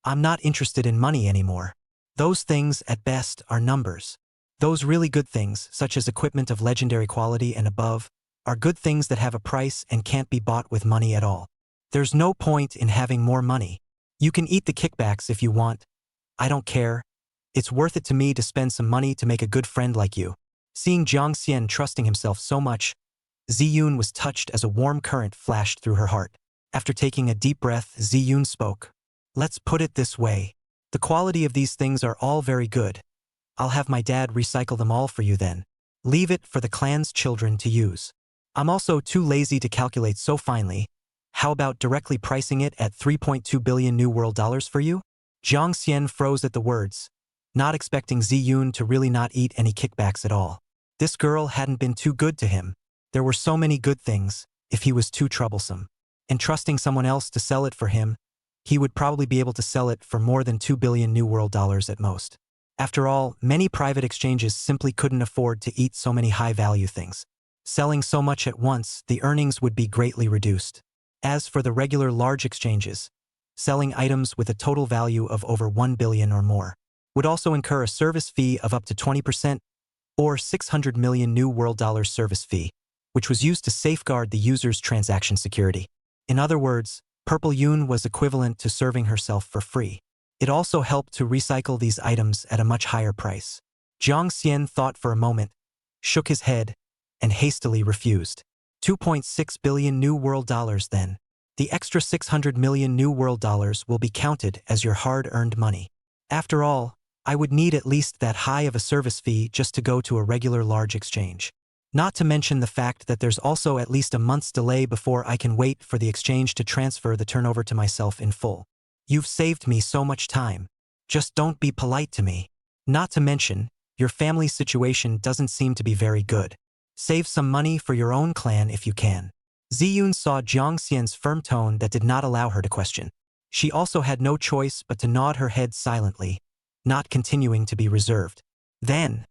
I'm not interested in money anymore. Those things, at best, are numbers. Those really good things, such as equipment of legendary quality and above, are good things that have a price and can't be bought with money at all. There's no point in having more money. You can eat the kickbacks if you want. I don't care. It's worth it to me to spend some money to make a good friend like you." Seeing Jiang Xian trusting himself so much, Ziyun was touched as a warm current flashed through her heart. After taking a deep breath, Ziyun spoke. "Let's put it this way. The quality of these things are all very good. I'll have my dad recycle them all for you then. Leave it for the clan's children to use. I'm also too lazy to calculate so finely. How about directly pricing it at 3.2 billion New World dollars for you?" Jiang Xian froze at the words, not expecting Ziyun to really not eat any kickbacks at all. This girl hadn't been too good to him. There were so many good things, if he was too troublesome. And trusting someone else to sell it for him, he would probably be able to sell it for more than 2 billion New World dollars at most. After all, many private exchanges simply couldn't afford to eat so many high-value things. Selling so much at once, the earnings would be greatly reduced. As for the regular large exchanges, selling items with a total value of over 1 billion or more would also incur a service fee of up to 20% or 600 million New World dollars service fee, which was used to safeguard the user's transaction security. In other words, Purple Yun was equivalent to serving herself for free. It also helped to recycle these items at a much higher price. Jiang Xian thought for a moment, shook his head, and hastily refused. 2.6 billion New World dollars then. The extra 600 million New World dollars will be counted as your hard-earned money. After all, I would need at least that high of a service fee just to go to a regular large exchange. Not to mention the fact that there's also at least a month's delay before I can wait for the exchange to transfer the turnover to myself in full. You've saved me so much time. Just don't be polite to me. Not to mention, your family's situation doesn't seem to be very good. Save some money for your own clan if you can." Ziyun saw Jiang Xian's firm tone that did not allow her to question. She also had no choice but to nod her head silently, not continuing to be reserved. Then,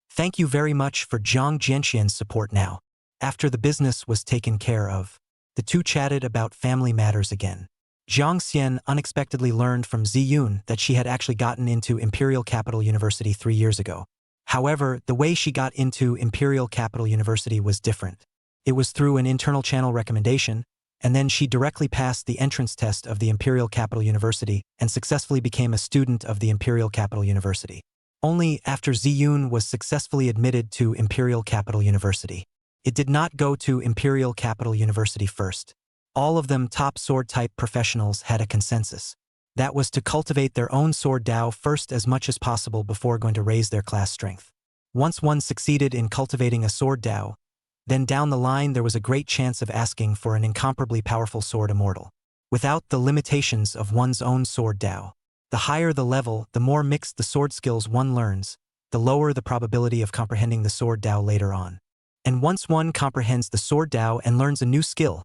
"Thank you very much for Jiang Jianxian's support now." After the business was taken care of, the two chatted about family matters again. Jiang Xian unexpectedly learned from Ziyun that she had actually gotten into Imperial Capital University 3 years ago. However, the way she got into Imperial Capital University was different. It was through an internal channel recommendation, and then she directly passed the entrance test of the Imperial Capital University and successfully became a student of the Imperial Capital University. Only after Ziyun was successfully admitted to Imperial Capital University. It did not go to Imperial Capital University first. All of them top sword-type professionals had a consensus. That was to cultivate their own sword Dao first as much as possible before going to raise their class strength. Once one succeeded in cultivating a sword Dao, then down the line there was a great chance of asking for an incomparably powerful sword immortal. Without the limitations of one's own sword Dao. The higher the level, the more mixed the sword skills one learns, the lower the probability of comprehending the sword Dao later on. And once one comprehends the sword Dao and learns a new skill,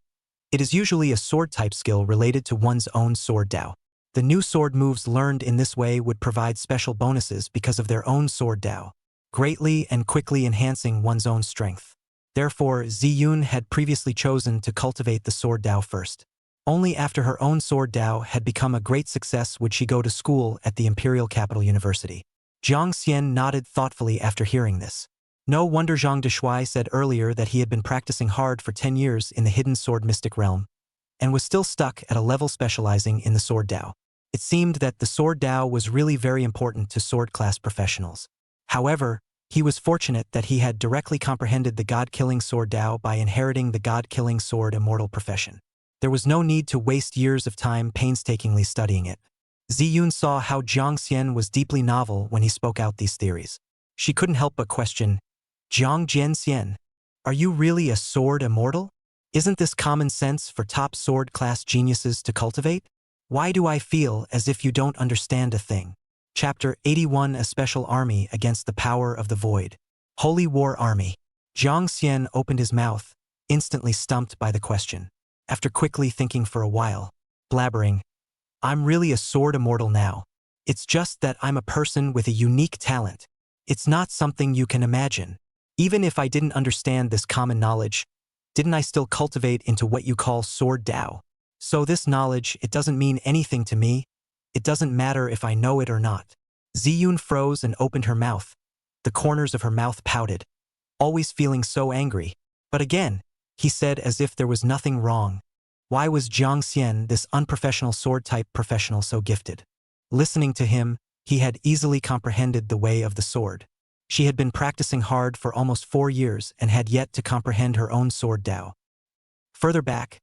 it is usually a sword-type skill related to one's own sword Dao. The new sword moves learned in this way would provide special bonuses because of their own sword Dao, greatly and quickly enhancing one's own strength. Therefore, Ziyun had previously chosen to cultivate the sword Dao first. Only after her own sword Dao had become a great success would she go to school at the Imperial Capital University. Jiang Xian nodded thoughtfully after hearing this. No wonder Zhang Deshuai said earlier that he had been practicing hard for 10 years in the hidden sword mystic realm, and was still stuck at a level specializing in the sword Dao. It seemed that the sword Dao was really very important to sword class professionals. However, he was fortunate that he had directly comprehended the god-killing sword Dao by inheriting the god-killing sword immortal profession. There was no need to waste years of time painstakingly studying it. Ziyun saw how Jiang Xian was deeply novel when he spoke out these theories. She couldn't help but question, "Jiang Jianxian, are you really a sword immortal? Isn't this common sense for top sword class geniuses to cultivate? Why do I feel as if you don't understand a thing? Chapter 81, A Special Army Against the Power of the Void. Holy War Army. Jiang Xian opened his mouth, instantly stumped by the question. After quickly thinking for a while, blabbering, I'm really a sword immortal now. It's just that I'm a person with a unique talent. It's not something you can imagine. Even if I didn't understand this common knowledge, didn't I still cultivate into what you call sword Dao? So this knowledge, it doesn't mean anything to me. It doesn't matter if I know it or not. Ziyun froze and opened her mouth. The corners of her mouth pouted, always feeling so angry. But again, he said as if there was nothing wrong. Why was Jiang Xian, this unprofessional sword-type professional, so gifted? Listening to him, he had easily comprehended the way of the sword. She had been practicing hard for almost 4 years and had yet to comprehend her own sword Dao. Further back,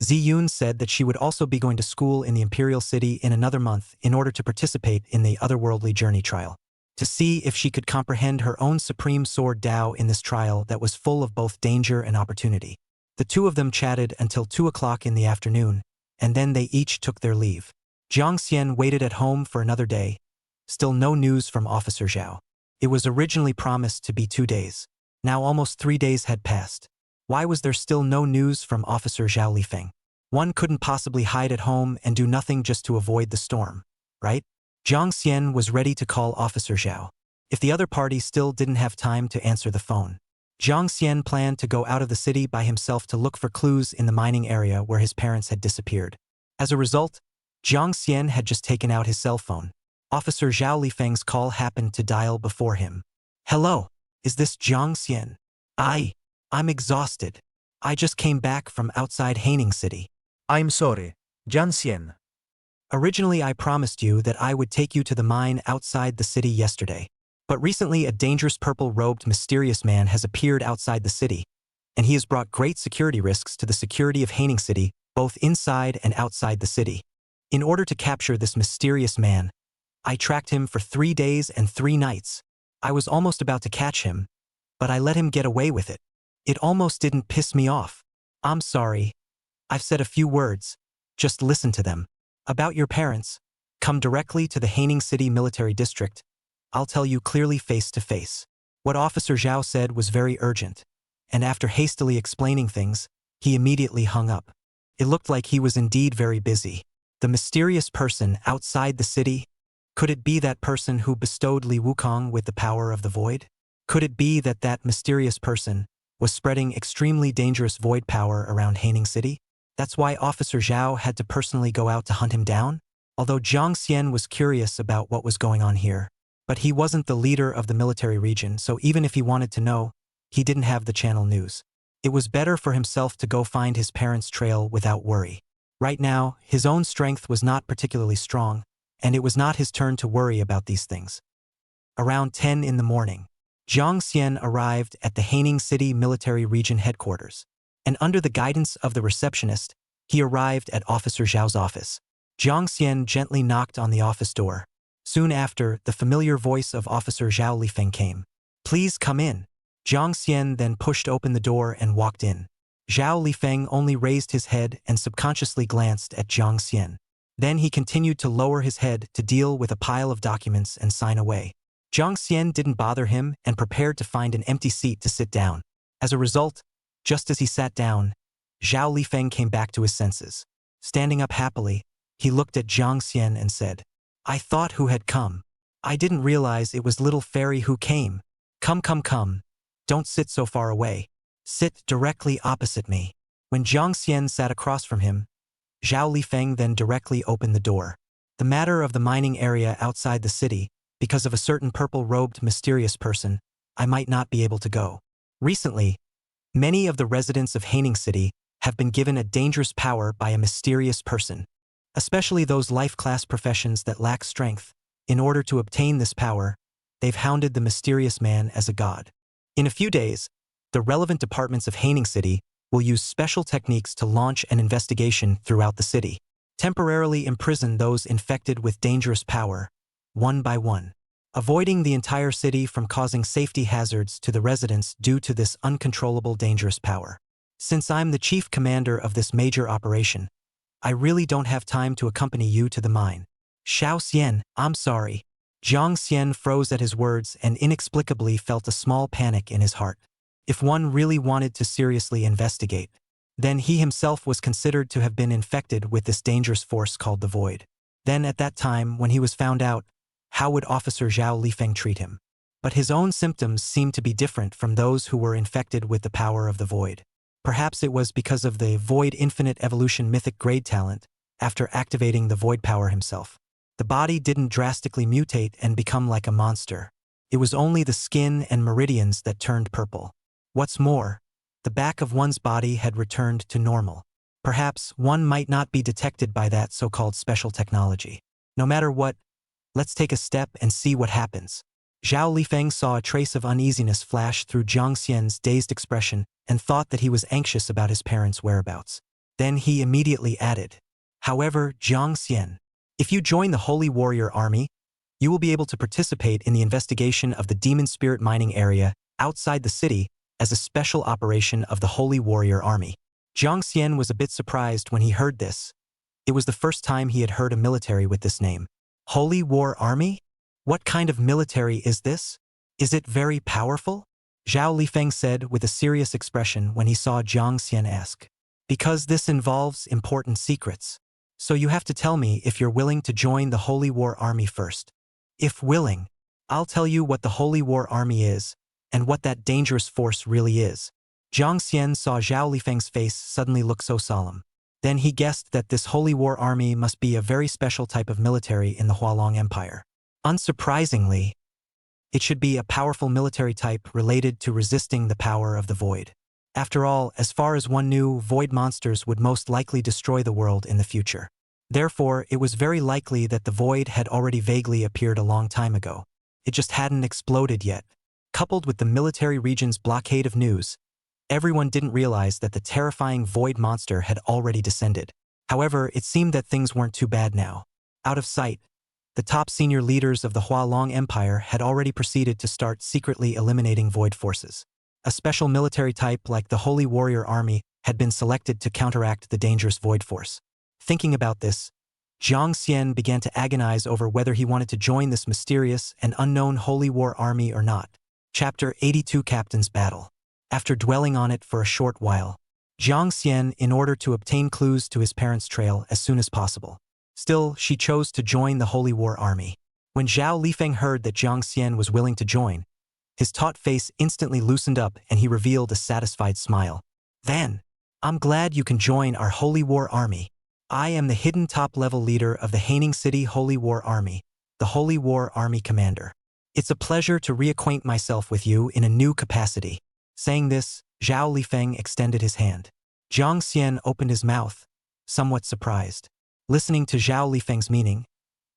Ziyun said that she would also be going to school in the Imperial City in another month in order to participate in the otherworldly journey trial, to see if she could comprehend her own supreme sword Dao in this trial that was full of both danger and opportunity. The two of them chatted until 2 o'clock in the afternoon, and then they each took their leave. Jiang Xian waited at home for another day. Still no news from Officer Zhao. It was originally promised to be 2 days. Now almost 3 days had passed. Why was there still no news from Officer Zhao Lifeng? One couldn't possibly hide at home and do nothing just to avoid the storm, right? Jiang Xian was ready to call Officer Zhao. If the other party still didn't have time to answer the phone, Jiang Xian planned to go out of the city by himself to look for clues in the mining area where his parents had disappeared. As a result, Jiang Xian had just taken out his cell phone. Officer Zhao Lifeng's call happened to dial before him. Hello, is this Jiang Xian? I'm exhausted. I just came back from outside Haining City. I'm sorry, Jiang Xian. Originally I promised you that I would take you to the mine outside the city yesterday. But recently a dangerous purple-robed mysterious man has appeared outside the city, and he has brought great security risks to the security of Haining City, both inside and outside the city. In order to capture this mysterious man, I tracked him for 3 days and 3 nights. I was almost about to catch him, but I let him get away with it. It almost didn't piss me off. I'm sorry. I've said a few words. Just listen to them. About your parents, come directly to the Haining City Military District. I'll tell you clearly face to face. What Officer Zhao said was very urgent, and after hastily explaining things, he immediately hung up. It looked like he was indeed very busy. The mysterious person outside the city? Could it be that person who bestowed Li Wukong with the power of the void? Could it be that that mysterious person was spreading extremely dangerous void power around Haining City? That's why Officer Zhao had to personally go out to hunt him down? Although Jiang Xian was curious about what was going on here, but he wasn't the leader of the military region, so even if he wanted to know, he didn't have the channel news. It was better for himself to go find his parents' trail without worry. Right now, his own strength was not particularly strong, and it was not his turn to worry about these things. Around 10 in the morning, Jiang Xian arrived at the Haining City Military Region headquarters, and under the guidance of the receptionist, he arrived at Officer Zhao's office. Jiang Xian gently knocked on the office door. Soon after, the familiar voice of Officer Zhao Lifeng came. Please come in. Jiang Xian then pushed open the door and walked in. Zhao Lifeng only raised his head and subconsciously glanced at Jiang Xian. Then he continued to lower his head to deal with a pile of documents and sign away. Jiang Xian didn't bother him and prepared to find an empty seat to sit down. As a result, just as he sat down, Zhao Lifeng came back to his senses. Standing up happily, he looked at Jiang Xian and said, I thought who had come. I didn't realize it was little fairy who came. Come. Don't sit so far away. Sit directly opposite me. When Jiang Xian sat across from him, Zhao Lifeng then directly opened the door. The matter of the mining area outside the city, because of a certain purple-robed mysterious person, I might not be able to go. Recently, many of the residents of Haining City have been given a dangerous power by a mysterious person, especially those life-class professions that lack strength. In order to obtain this power, they've hounded the mysterious man as a god. In a few days, the relevant departments of Haining City will use special techniques to launch an investigation throughout the city, temporarily imprison those infected with dangerous power, one by one, avoiding the entire city from causing safety hazards to the residents due to this uncontrollable dangerous power. Since I'm the chief commander of this major operation, I really don't have time to accompany you to the mine. Xiao Xian, I'm sorry. Jiang Xian froze at his words and inexplicably felt a small panic in his heart. If one really wanted to seriously investigate, then he himself was considered to have been infected with this dangerous force called the Void. Then at that time, when he was found out, how would Officer Zhao Lifeng treat him? But his own symptoms seemed to be different from those who were infected with the power of the Void. Perhaps it was because of the Void Infinite Evolution Mythic grade talent after activating the Void power himself. The body didn't drastically mutate and become like a monster. It was only the skin and meridians that turned purple. What's more, the back of one's body had returned to normal. Perhaps one might not be detected by that so-called special technology. No matter what, let's take a step and see what happens. Zhao Lifeng saw a trace of uneasiness flash through Jiang Xian's dazed expression and thought that he was anxious about his parents' whereabouts. Then he immediately added, "However, Jiang Xian, if you join the Holy Warrior Army, you will be able to participate in the investigation of the Demon Spirit mining area outside the city as a special operation of the Holy Warrior Army." Jiang Xian was a bit surprised when he heard this. It was the first time he had heard a military with this name. Holy War Army? What kind of military is this? Is it very powerful? Zhao Lifeng said with a serious expression when he saw Jiang Xian ask. Because this involves important secrets. So you have to tell me if you're willing to join the Holy War Army first. If willing, I'll tell you what the Holy War Army is and what that dangerous force really is. Jiang Xian saw Zhao Lifeng's face suddenly look so solemn. Then he guessed that this Holy War Army must be a very special type of military in the Hualong Empire. Unsurprisingly, it should be a powerful military type related to resisting the power of the Void. After all, as far as one knew, Void monsters would most likely destroy the world in the future. Therefore, it was very likely that the Void had already vaguely appeared a long time ago. It just hadn't exploded yet. Coupled with the military region's blockade of news, everyone didn't realize that the terrifying Void monster had already descended. However, it seemed that things weren't too bad now. Out of sight, the top senior leaders of the Hualong Empire had already proceeded to start secretly eliminating Void forces. A special military type like the Holy Warrior Army had been selected to counteract the dangerous Void force. Thinking about this, Jiang Xian began to agonize over whether he wanted to join this mysterious and unknown Holy War Army or not. Chapter 82 Captain's Battle. After dwelling on it for a short while, Jiang Xian in order to obtain clues to his parents' trail as soon as possible. Still, she chose to join the Holy War Army. When Zhao Lifeng heard that Jiang Xian was willing to join, his taut face instantly loosened up and he revealed a satisfied smile. Then, I'm glad you can join our Holy War Army. I am the hidden top-level leader of the Haining City Holy War Army, the Holy War Army Commander. It's a pleasure to reacquaint myself with you in a new capacity. Saying this, Zhao Lifeng extended his hand. Jiang Xian opened his mouth, somewhat surprised. Listening to Zhao Lifeng's meaning,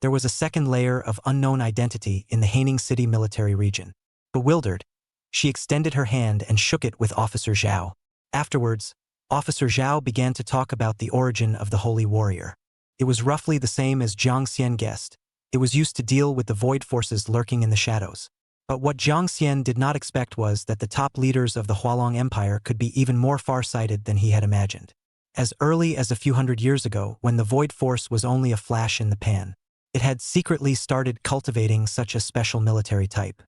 there was a second layer of unknown identity in the Haining City military region. Bewildered, she extended her hand and shook it with Officer Zhao. Afterwards, Officer Zhao began to talk about the origin of the Holy Warrior. It was roughly the same as Jiang Xian guessed. It was used to deal with the Void forces lurking in the shadows. But what Jiang Xian did not expect was that the top leaders of the Hualong Empire could be even more far-sighted than he had imagined. As early as a few hundred years ago, when the Void Force was only a flash in the pan, it had secretly started cultivating such a special military type.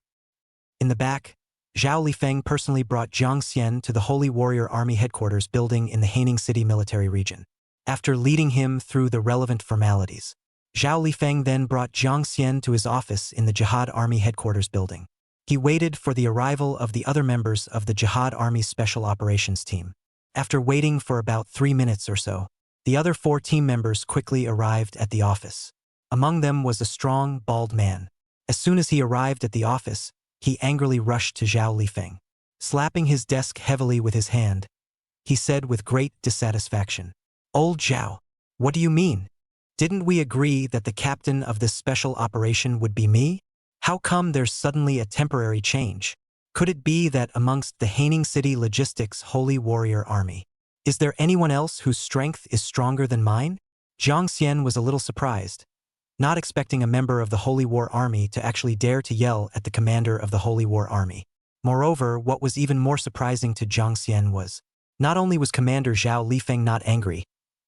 In the back, Zhao Lifeng personally brought Jiang Xian to the Holy Warrior Army headquarters building in the Haining City military region. After leading him through the relevant formalities, Zhao Lifeng then brought Jiang Xian to his office in the Jihad Army headquarters building. He waited for the arrival of the other members of the Jihad Army's Special Operations team. After waiting for about 3 minutes or so, the other 4 team members quickly arrived at the office. Among them was a strong, bald man. As soon as he arrived at the office, he angrily rushed to Zhao Lifeng. Slapping his desk heavily with his hand, he said with great dissatisfaction, "Old Zhao, what do you mean? Didn't we agree that the captain of this special operation would be me? How come there's suddenly a temporary change? Could it be that amongst the Haining City Logistics Holy Warrior Army, is there anyone else whose strength is stronger than mine?" Jiang Xian was a little surprised, not expecting a member of the Holy War Army to actually dare to yell at the commander of the Holy War Army. Moreover, what was even more surprising to Jiang Xian was, not only was Commander Zhao Lifeng not angry,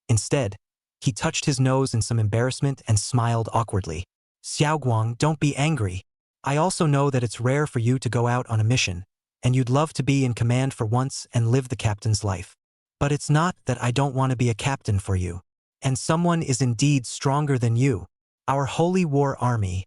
instead, He touched his nose in some embarrassment and smiled awkwardly. Xiaoguang, don't be angry. I also know that it's rare for you to go out on a mission, and you'd love to be in command for once and live the captain's life. But it's not that I don't want to be a captain for you. And someone is indeed stronger than you. Our Holy War Army.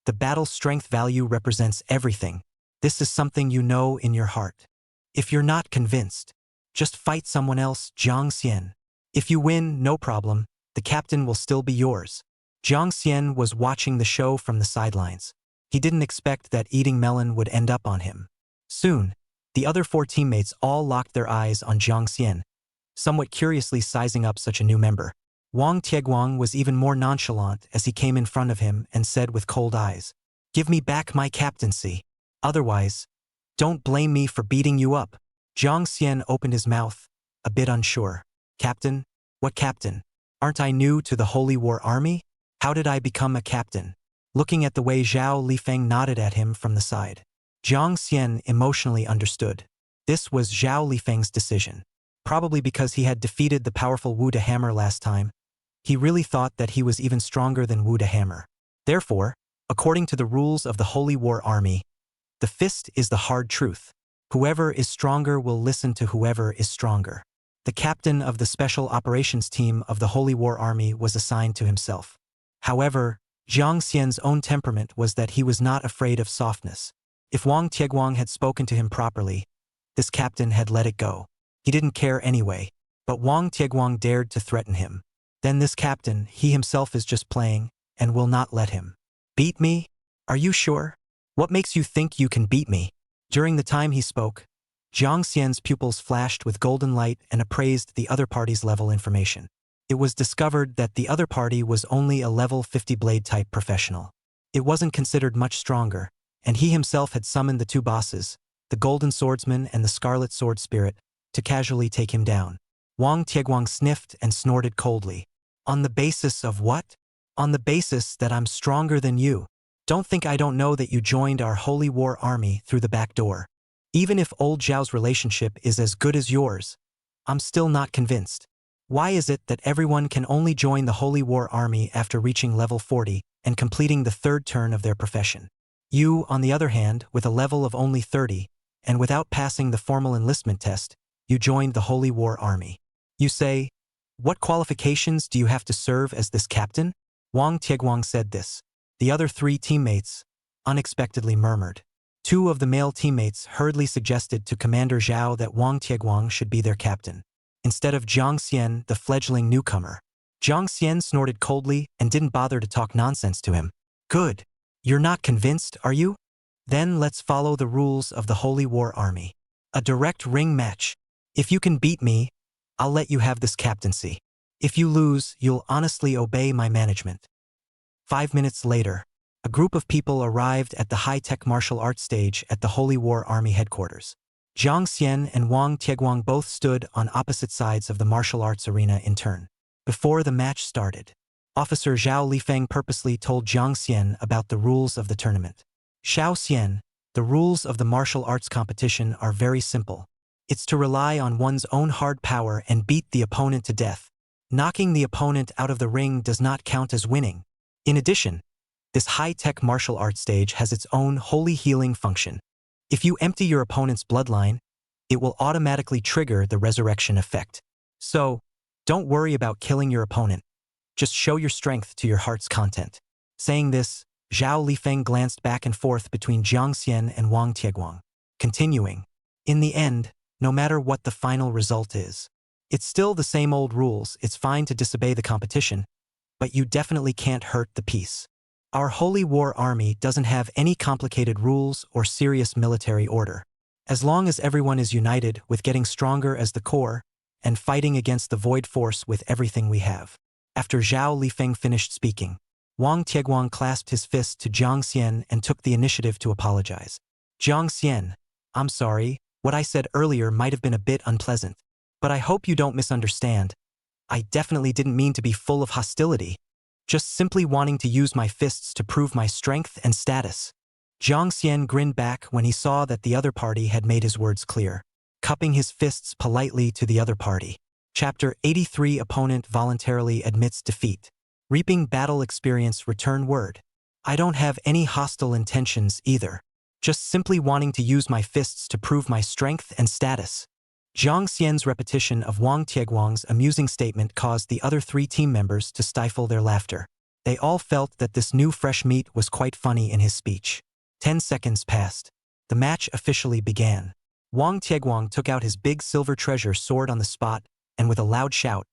The battle strength value represents everything. This is something you know in your heart. If you're not convinced, just fight someone else, Jiang Xian. If you win, no problem, the captain will still be yours. Jiang Xian was watching the show from the sidelines. He didn't expect that eating melon would end up on him. Soon, the other 4 teammates all locked their eyes on Jiang Xian, somewhat curiously sizing up such a new member. Wang Tieguang was even more nonchalant as he came in front of him and said with cold eyes, "Give me back my captaincy. Otherwise, don't blame me for beating you up." Jiang Xian opened his mouth, a bit unsure. "Captain? What captain? Aren't I new to the Holy War Army? How did I become a captain?" Looking at the way Zhao Lifeng nodded at him from the side, Jiang Xian emotionally understood. This was Zhao Lifeng's decision. Probably because he had defeated the powerful Wu De Hammer last time, he really thought that he was even stronger than Wu De Hammer. Therefore, according to the rules of the Holy War Army, the fist is the hard truth. Whoever is stronger will listen to whoever is stronger. The captain of the Special Operations Team of the Holy War Army was assigned to himself. However, Jiang Xian's own temperament was that he was not afraid of softness. If Wang Tieguang had spoken to him properly, this captain had let it go. He didn't care anyway, but Wang Tieguang dared to threaten him. Then this captain, he himself is just playing, and will not let him. "Beat me? Are you sure? What makes you think you can beat me?" During the time he spoke, Jiang Xian's pupils flashed with golden light and appraised the other party's level information. It was discovered that the other party was only a level 50 blade type professional. It wasn't considered much stronger, and he himself had summoned the 2 bosses, the Golden Swordsman and the Scarlet Sword Spirit, to casually take him down. Wang Tieguang sniffed and snorted coldly. "On the basis of what?" "On the basis that I'm stronger than you. Don't think I don't know that you joined our Holy War Army through the back door. Even if old Zhao's relationship is as good as yours, I'm still not convinced. Why is it that everyone can only join the Holy War Army after reaching level 40 and completing the 3rd turn of their profession? You, on the other hand, with a level of only 30, and without passing the formal enlistment test, you joined the Holy War Army. You say, what qualifications do you have to serve as this captain?" Wang Tieguang said this. The other 3 teammates unexpectedly murmured. 2 of the male teammates hurriedly suggested to Commander Zhao that Wang Tieguang should be their captain, instead of Jiang Xian, the fledgling newcomer. Jiang Xian snorted coldly and didn't bother to talk nonsense to him. "Good. You're not convinced, are you? Then let's follow the rules of the Holy War Army. A direct ring match. If you can beat me, I'll let you have this captaincy. If you lose, you'll honestly obey my management." 5 minutes later, a group of people arrived at the high-tech martial arts stage at the Holy War Army headquarters. Jiang Xian and Wang Tieguang both stood on opposite sides of the martial arts arena in turn. Before the match started, Officer Zhao Lifeng purposely told Jiang Xian about the rules of the tournament. "Xiao Xian, the rules of the martial arts competition are very simple. It's to rely on one's own hard power and beat the opponent to death. Knocking the opponent out of the ring does not count as winning. In addition, this high-tech martial arts stage has its own holy healing function. If you empty your opponent's bloodline, it will automatically trigger the resurrection effect. So, don't worry about killing your opponent. Just show your strength to your heart's content." Saying this, Zhao Lifeng glanced back and forth between Jiang Xian and Wang Tieguang, continuing, "In the end, no matter what the final result is, it's still the same old rules. It's fine to disobey the competition, but you definitely can't hurt the peace. Our Holy War Army doesn't have any complicated rules or serious military order. As long as everyone is united with getting stronger as the core and fighting against the void force with everything we have." After Zhao Lifeng finished speaking, Wang Tieguang clasped his fist to Jiang Xian and took the initiative to apologize. "Jiang Xian, I'm sorry, what I said earlier might have been a bit unpleasant, but I hope you don't misunderstand. I definitely didn't mean to be full of hostility, just simply wanting to use my fists to prove my strength and status." Jiang Xian grinned back when he saw that the other party had made his words clear, cupping his fists politely to the other party. Chapter 83 Opponent voluntarily admits defeat. Reaping battle experience return word. I don't have any hostile intentions either. Just simply wanting to use my fists to prove my strength and status. Zhang Xian's repetition of Wang Tieguang's amusing statement caused the other 3 team members to stifle their laughter. They all felt that this new fresh meat was quite funny in his speech. 10 seconds passed. The match officially began. Wang Tieguang took out his big silver treasure sword on the spot, and with a loud shout,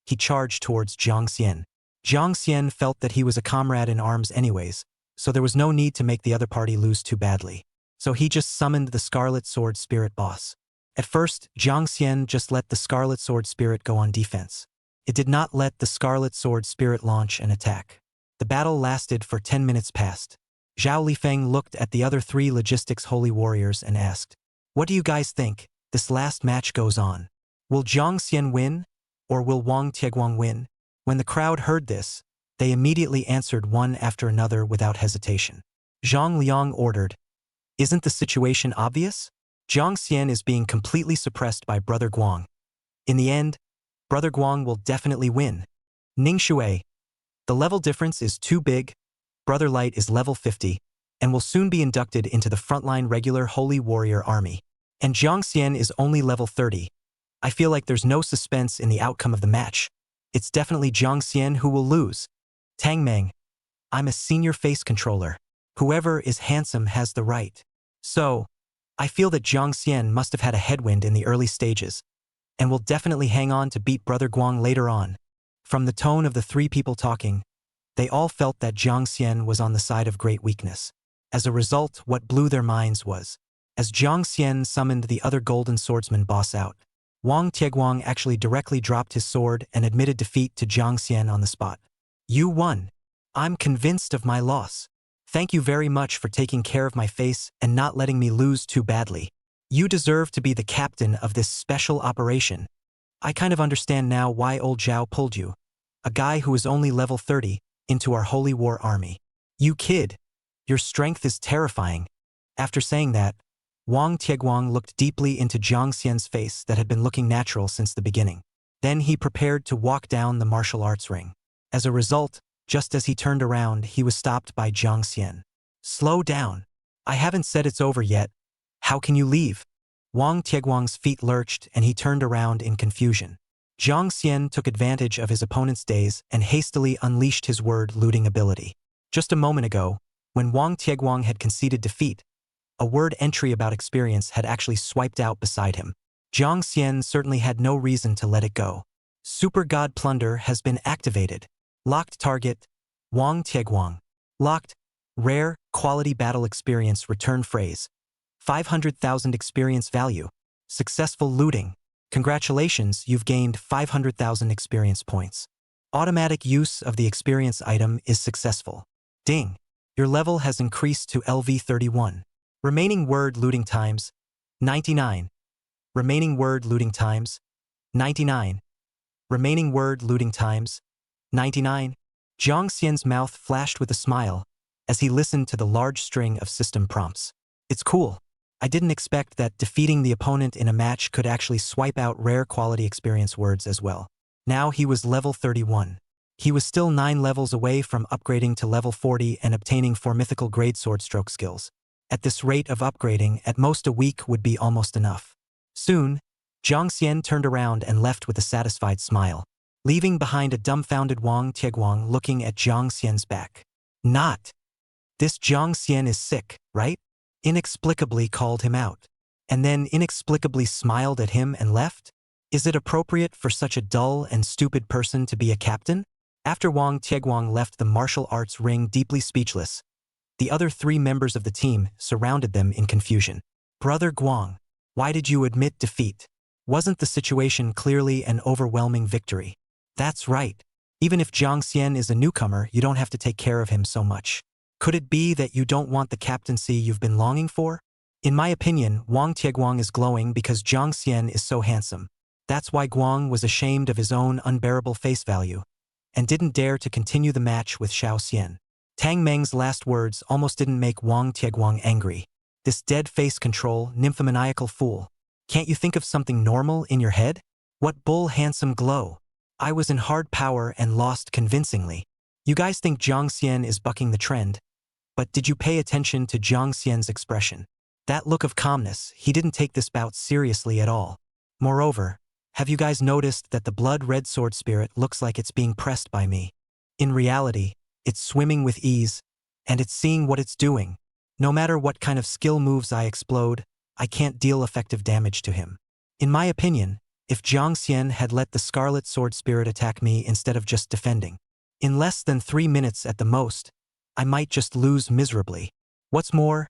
he charged towards Zhang Xian. Zhang Xian felt that he was a comrade in arms anyways, so there was no need to make the other party lose too badly. So he just summoned the Scarlet Sword Spirit boss. At first, Zhang Xian just let the Scarlet Sword Spirit go on defense. It did not let the Scarlet Sword Spirit launch an attack. The battle lasted for 10 minutes past. Zhao Lifeng looked at the other 3 logistics holy warriors and asked, "What do you guys think? This last match goes on. Will Zhang Xian win? Or will Wang Tieguang win?" When the crowd heard this, they immediately answered one after another without hesitation. Zhang Liang ordered, "Isn't the situation obvious? Zhang Xian is being completely suppressed by Brother Guang. In the end, Brother Guang will definitely win. Ning Shui, the level difference is too big. Brother Light is level 50, and will soon be inducted into the frontline regular Holy Warrior Army. And Zhang Xian is only level 30. I feel like there's no suspense in the outcome of the match. It's definitely Zhang Xian who will lose. Tang Meng, I'm a senior face controller. Whoever is handsome has the right. So, I feel that Zhang Xian must have had a headwind in the early stages, and will definitely hang on to beat Brother Guang later on." From the tone of the 3 people talking, they all felt that Zhang Xian was on the side of great weakness. As a result, what blew their minds was, as Zhang Xian summoned the other Golden Swordsman boss out, Wang Tieguang actually directly dropped his sword and admitted defeat to Zhang Xian on the spot. "You won. I'm convinced of my loss. Thank you very much for taking care of my face and not letting me lose too badly. You deserve to be the captain of this special operation. I kind of understand now why old Zhao pulled you, a guy who is only level 30, into our Holy War Army. You kid, your strength is terrifying." After saying that, Wang Tieguang looked deeply into Zhang Xian's face that had been looking natural since the beginning. Then he prepared to walk down the martial arts ring. As a result, just as he turned around, he was stopped by Zhang Xian. "Slow down. I haven't said it's over yet. How can you leave?" Wang Tieguang's feet lurched and he turned around in confusion. Zhang Xian took advantage of his opponent's daze and hastily unleashed his word-looting ability. Just a moment ago, when Wang Tieguang had conceded defeat, a word entry about experience had actually swiped out beside him. Zhang Xian certainly had no reason to let it go. Super God Plunder has been activated. Locked target, Wang Tieguang. Locked, rare, quality battle experience return phrase. 500,000 experience value. Successful looting. Congratulations, you've gained 500,000 experience points. Automatic use of the experience item is successful. Ding. Your level has increased to LV 31. Remaining word looting times, 99. Remaining word looting times, 99. Remaining word looting times, 99. Zhang Xian's mouth flashed with a smile as he listened to the large string of system prompts. "It's cool. I didn't expect that defeating the opponent in a match could actually swipe out rare quality experience words as well." Now he was level 31. He was still 9 levels away from upgrading to level 40 and obtaining 4 mythical grade sword stroke skills. At this rate of upgrading, at most a week would be almost enough. Soon, Zhang Xian turned around and left with a satisfied smile, leaving behind a dumbfounded Wang Tieguang looking at Zhang Xian's back. "Not. This Zhang Xian is sick, right?" Inexplicably called him out, and then inexplicably smiled at him and left? Is it appropriate for such a dull and stupid person to be a captain? After Wang Tieguang left the martial arts ring deeply speechless, the other 3 members of the team surrounded them in confusion. "Brother Guang, why did you admit defeat? Wasn't the situation clearly an overwhelming victory?" "That's right. Even if Zhang Xian is a newcomer, you don't have to take care of him so much. Could it be that you don't want the captaincy you've been longing for? In my opinion, Wang Tieguang is glowing because Zhang Xian is so handsome. That's why Guang was ashamed of his own unbearable face value and didn't dare to continue the match with Xiao Xian." Tang Meng's last words almost didn't make Wang Tieguang angry. "This dead face control, nymphomaniacal fool. Can't you think of something normal in your head? What bull handsome glow. I was in hard power and lost convincingly. You guys think Jiang Xian is bucking the trend, but did you pay attention to Jiang Xian's expression? That look of calmness, he didn't take this bout seriously at all. Moreover, have you guys noticed that the blood-red sword spirit looks like it's being pressed by me? In reality, it's swimming with ease, and it's seeing what it's doing. No matter what kind of skill moves I explode, I can't deal effective damage to him. In my opinion, if Jiang Xian had let the Scarlet Sword Spirit attack me instead of just defending, in less than 3 minutes at the most, I might just lose miserably. What's more,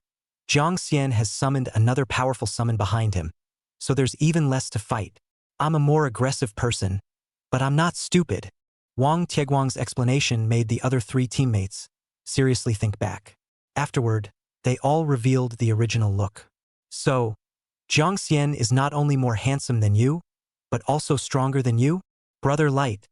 Jiang Xian has summoned another powerful summon behind him, so there's even less to fight. I'm a more aggressive person, but I'm not stupid. Wang Tieguang's explanation made the other 3 teammates seriously think back. Afterward, they all revealed the original look. So, Jiang Xian is not only more handsome than you, but also stronger than you? Brother Light,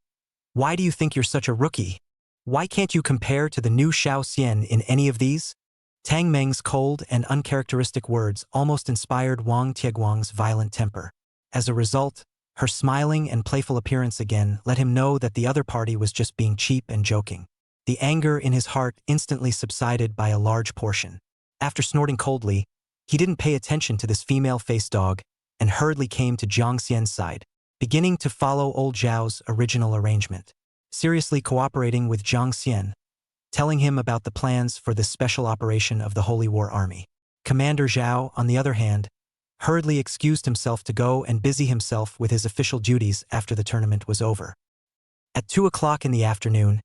why do you think you're such a rookie? Why can't you compare to the new Xiao Xian in any of these? Tang Meng's cold and uncharacteristic words almost inspired Wang Tieguang's violent temper. As a result, her smiling and playful appearance again let him know that the other party was just being cheap and joking. The anger in his heart instantly subsided by a large portion. After snorting coldly, he didn't pay attention to this female-faced dog and hurriedly came to Jiang Xian's side, beginning to follow old Zhao's original arrangement, seriously cooperating with Jiang Xian, telling him about the plans for this special operation of the Holy War Army. Commander Zhao, on the other hand, hurriedly excused himself to go and busy himself with his official duties after the tournament was over. At 2 o'clock in the afternoon,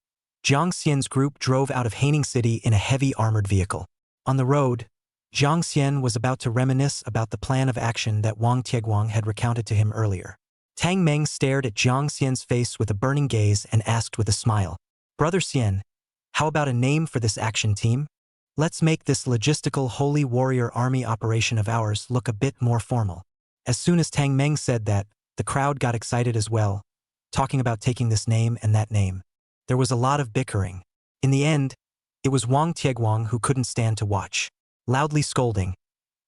Jiang Xian's group drove out of Haining City in a heavy armored vehicle. On the road, Jiang Xian was about to reminisce about the plan of action that Wang Tieguang had recounted to him earlier. Tang Meng stared at Jiang Xian's face with a burning gaze and asked with a smile, "Brother Xian, how about a name for this action team? Let's make this logistical Holy Warrior Army operation of ours look a bit more formal." As soon as Tang Meng said that, the crowd got excited as well, talking about taking this name and that name. There was a lot of bickering. In the end, it was Wang Tieguang who couldn't stand to watch, loudly scolding,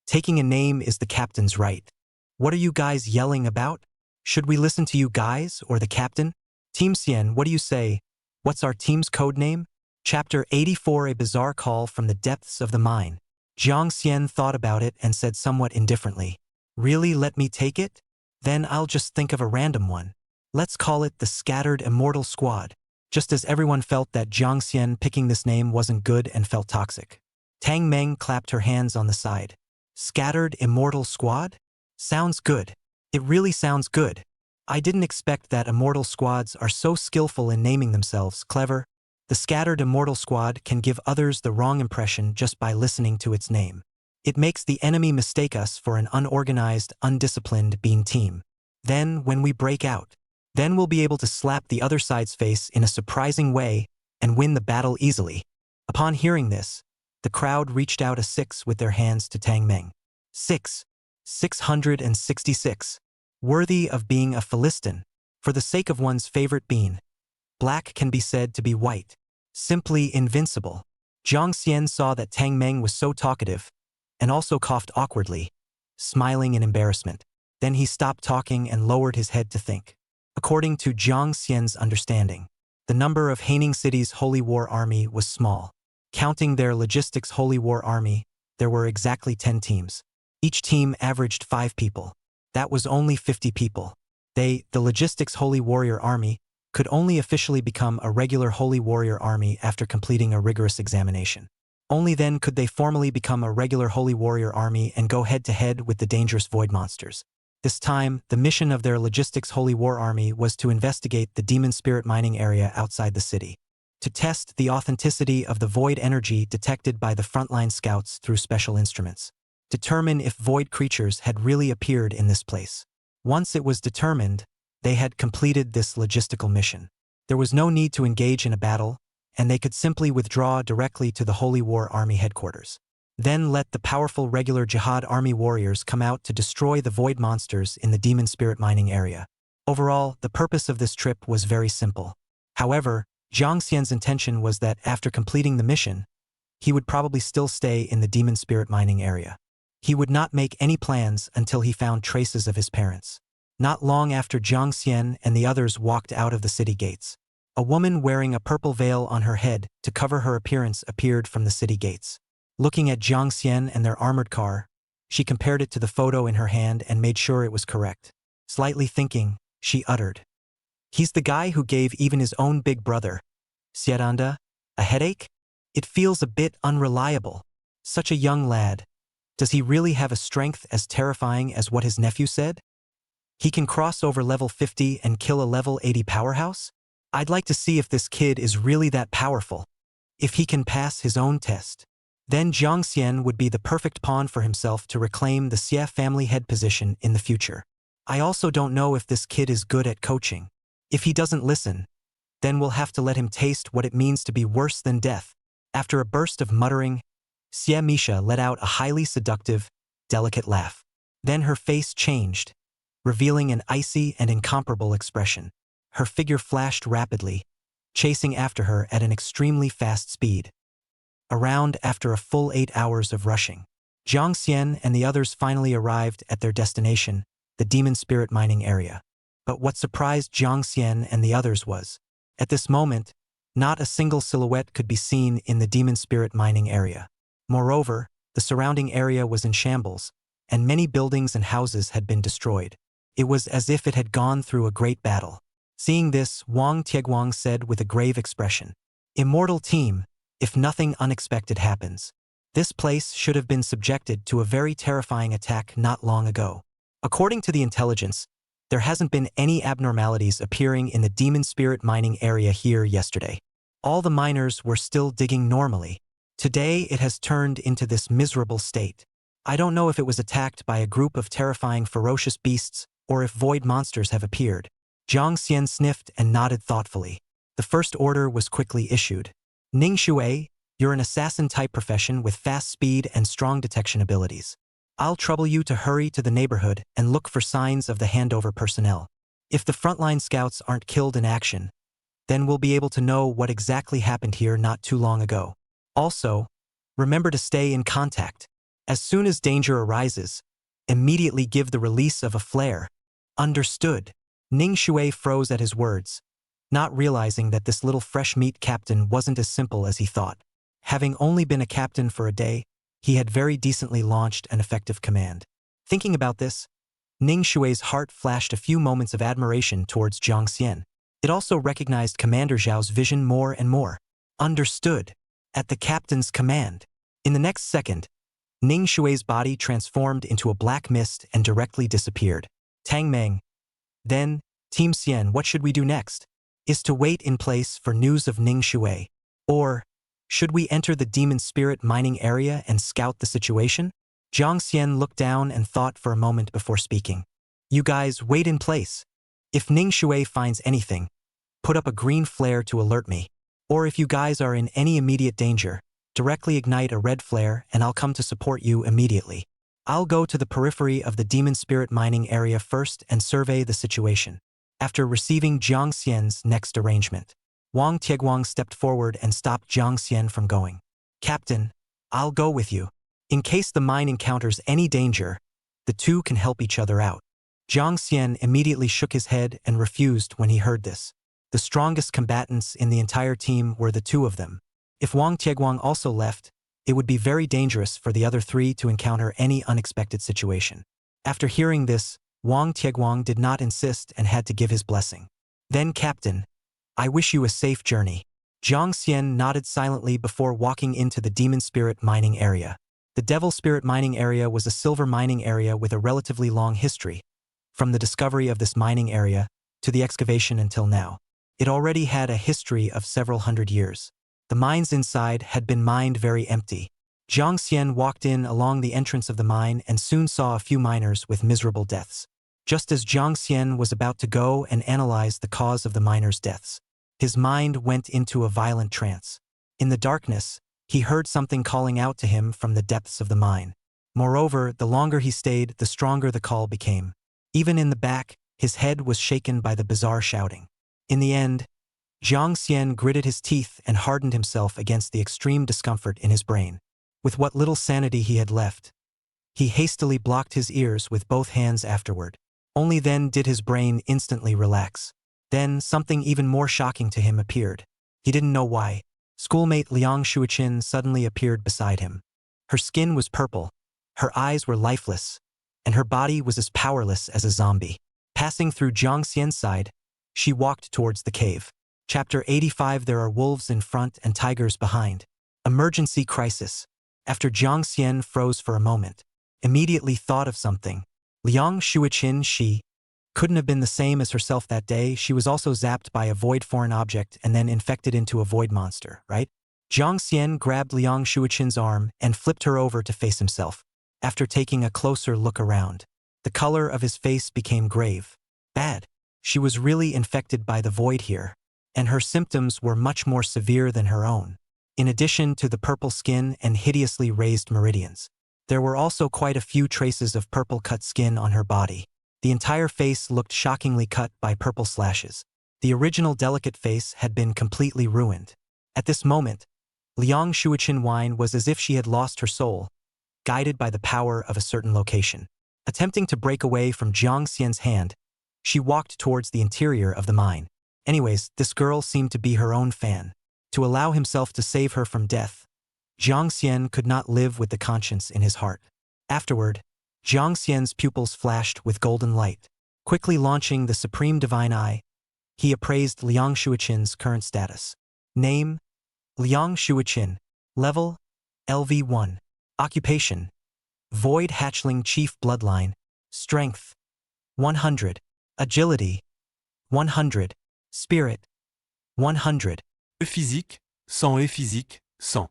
"Taking a name is the captain's right. What are you guys yelling about? Should we listen to you guys or the captain? Team Xian, what do you say? What's our team's code name?" Chapter 84, A Bizarre Call from the Depths of the Mine. Jiang Xian thought about it and said somewhat indifferently, "Really, let me take it? Then I'll just think of a random one. Let's call it the Scattered Immortal Squad." Just as everyone felt that Jiang Xian picking this name wasn't good and felt toxic, Tang Meng clapped her hands on the side. "Scattered Immortal Squad? Sounds good. It really sounds good. I didn't expect that immortal squads are so skillful in naming themselves. Clever. The Scattered Immortal Squad can give others the wrong impression just by listening to its name. It makes the enemy mistake us for an unorganized, undisciplined bean team. Then, when we break out, then we'll be able to slap the other side's face in a surprising way and win the battle easily." Upon hearing this, the crowd reached out a 6 with their hands to Tang Meng. 666. Worthy of being a Philistine. For the sake of one's favorite bean, black can be said to be white. Simply invincible. Jiang Xian saw that Tang Meng was so talkative, and also coughed awkwardly, smiling in embarrassment. Then he stopped talking and lowered his head to think. According to Jiang Xian's understanding, the number of Haining City's Holy War Army was small. Counting their logistics Holy War Army, there were exactly 10 teams. Each team averaged 5 people. That was only 50 people. The logistics Holy Warrior Army, could only officially become a regular Holy Warrior Army after completing a rigorous examination. Only then could they formally become a regular Holy Warrior Army and go head-to-head with the dangerous void monsters. This time, the mission of their logistics Holy War Army was to investigate the demon spirit mining area outside the city, to test the authenticity of the void energy detected by the frontline scouts through special instruments, determine if void creatures had really appeared in this place. Once it was determined, they had completed this logistical mission. There was no need to engage in a battle, and they could simply withdraw directly to the Holy War Army headquarters. Then let the powerful regular Jihad Army warriors come out to destroy the void monsters in the demon spirit mining area. Overall, the purpose of this trip was very simple. However, Jiang Xian's intention was that after completing the mission, he would probably still stay in the demon spirit mining area. He would not make any plans until he found traces of his parents. Not long after Jiang Xian and the others walked out of the city gates, a woman wearing a purple veil on her head to cover her appearance appeared from the city gates. Looking at Jiang Xian and their armored car, she compared it to the photo in her hand and made sure it was correct. Slightly thinking, she uttered, "He's the guy who gave even his own big brother, Xiaodanda, a headache? It feels a bit unreliable. Such a young lad. Does he really have a strength as terrifying as what his nephew said? He can cross over level 50 and kill a level 80 powerhouse? I'd like to see if this kid is really that powerful. If he can pass his own test. Then Jiang Xian would be the perfect pawn for himself to reclaim the Xie family head position in the future. I also don't know if this kid is good at coaching. If he doesn't listen, then we'll have to let him taste what it means to be worse than death." After a burst of muttering, Xie Misha let out a highly seductive, delicate laugh. Then her face changed, revealing an icy and incomparable expression. Her figure flashed rapidly, chasing after her at an extremely fast speed. Around after a full 8 hours of rushing, Jiang Xian and the others finally arrived at their destination, the demon spirit mining area. But what surprised Jiang Xian and the others was, at this moment, not a single silhouette could be seen in the demon spirit mining area. Moreover, the surrounding area was in shambles, and many buildings and houses had been destroyed. It was as if it had gone through a great battle. Seeing this, Wang Tieguang said with a grave expression, "Immortal team, if nothing unexpected happens, this place should have been subjected to a very terrifying attack not long ago. According to the intelligence, there hasn't been any abnormalities appearing in the demon spirit mining area here yesterday. All the miners were still digging normally. Today it has turned into this miserable state. I don't know if it was attacked by a group of terrifying ferocious beasts or if void monsters have appeared." Jiang Xian sniffed and nodded thoughtfully. The first order was quickly issued. "Ning Shui, you're an assassin-type profession with fast speed and strong detection abilities. I'll trouble you to hurry to the neighborhood and look for signs of the handover personnel. If the frontline scouts aren't killed in action, then we'll be able to know what exactly happened here not too long ago. Also, remember to stay in contact. As soon as danger arises, immediately give the release of a flare. Understood?" Ning Shui froze at his words, not realizing that this little fresh meat captain wasn't as simple as he thought. Having only been a captain for a day, he had very decently launched an effective command. Thinking about this, Ning Shui's heart flashed a few moments of admiration towards Jiang Xian. It also recognized Commander Zhao's vision more and more. Understood. At the captain's command. In the next second, Ning Shui's body transformed into a black mist and directly disappeared. Tang Meng. Then, Team Xian, what should we do next? Is to wait in place for news of Ning Shui? Or, should we enter the demon spirit mining area and scout the situation? Jiang Xian looked down and thought for a moment before speaking. You guys wait in place. If Ning Shui finds anything, put up a green flare to alert me. Or if you guys are in any immediate danger, directly ignite a red flare and I'll come to support you immediately. I'll go to the periphery of the demon spirit mining area first and survey the situation. After receiving Jiang Xian's next arrangement, Wang Tieguang stepped forward and stopped Jiang Xian from going. Captain, I'll go with you. In case the mine encounters any danger, the two can help each other out. Jiang Xian immediately shook his head and refused when he heard this. The strongest combatants in the entire team were the two of them. If Wang Tieguang also left, it would be very dangerous for the other three to encounter any unexpected situation. After hearing this, Wang Tieguang did not insist and had to give his blessing. Then, Captain, I wish you a safe journey. Jiang Xian nodded silently before walking into the demon spirit mining area. The devil spirit mining area was a silver mining area with a relatively long history. From the discovery of this mining area to the excavation until now, it already had a history of several hundred years. The mines inside had been mined very empty. Jiang Xian walked in along the entrance of the mine and soon saw a few miners with miserable deaths. Just as Jiang Xian was about to go and analyze the cause of the miners' deaths, his mind went into a violent trance. In the darkness, he heard something calling out to him from the depths of the mine. Moreover, the longer he stayed, the stronger the call became. Even in the back, his head was shaken by the bizarre shouting. In the end, Jiang Xian gritted his teeth and hardened himself against the extreme discomfort in his brain. With what little sanity he had left, he hastily blocked his ears with both hands afterward. Only then did his brain instantly relax. Then something even more shocking to him appeared. He didn't know why. Schoolmate Liang Shuichin suddenly appeared beside him. Her skin was purple, her eyes were lifeless, and her body was as powerless as a zombie. Passing through Jiang Xian's side, she walked towards the cave. Chapter 85. There are wolves in front and tigers behind. Emergency crisis. After Jiang Xian froze for a moment, immediately thought of something. Liang Shuichin, she couldn't have been the same as herself that day. She was also zapped by a void foreign object and then infected into a void monster, right? Jiang Xian grabbed Liang Shuichin's arm and flipped her over to face himself. After taking a closer look around, the color of his face became grave. Bad. She was really infected by the void here, and her symptoms were much more severe than her own. In addition to the purple skin and hideously raised meridians, there were also quite a few traces of purple cut skin on her body. The entire face looked shockingly cut by purple slashes. The original delicate face had been completely ruined. At this moment, Liang Shuichin Wine was as if she had lost her soul, guided by the power of a certain location. Attempting to break away from Jiang Xian's hand, she walked towards the interior of the mine. Anyways, this girl seemed to be her own fan. To allow himself to save her from death, Jiang Xian could not live with the conscience in his heart. Afterward, Jiang Xian's pupils flashed with golden light. Quickly launching the Supreme Divine Eye, he appraised Liang Shuichin's current status. Name: Liang Shuichin. Level: LV1. Occupation: Void Hatchling Chief Bloodline. Strength: 100. Agility: 100. Spirit: 100. E physique, 100 et physique, 100.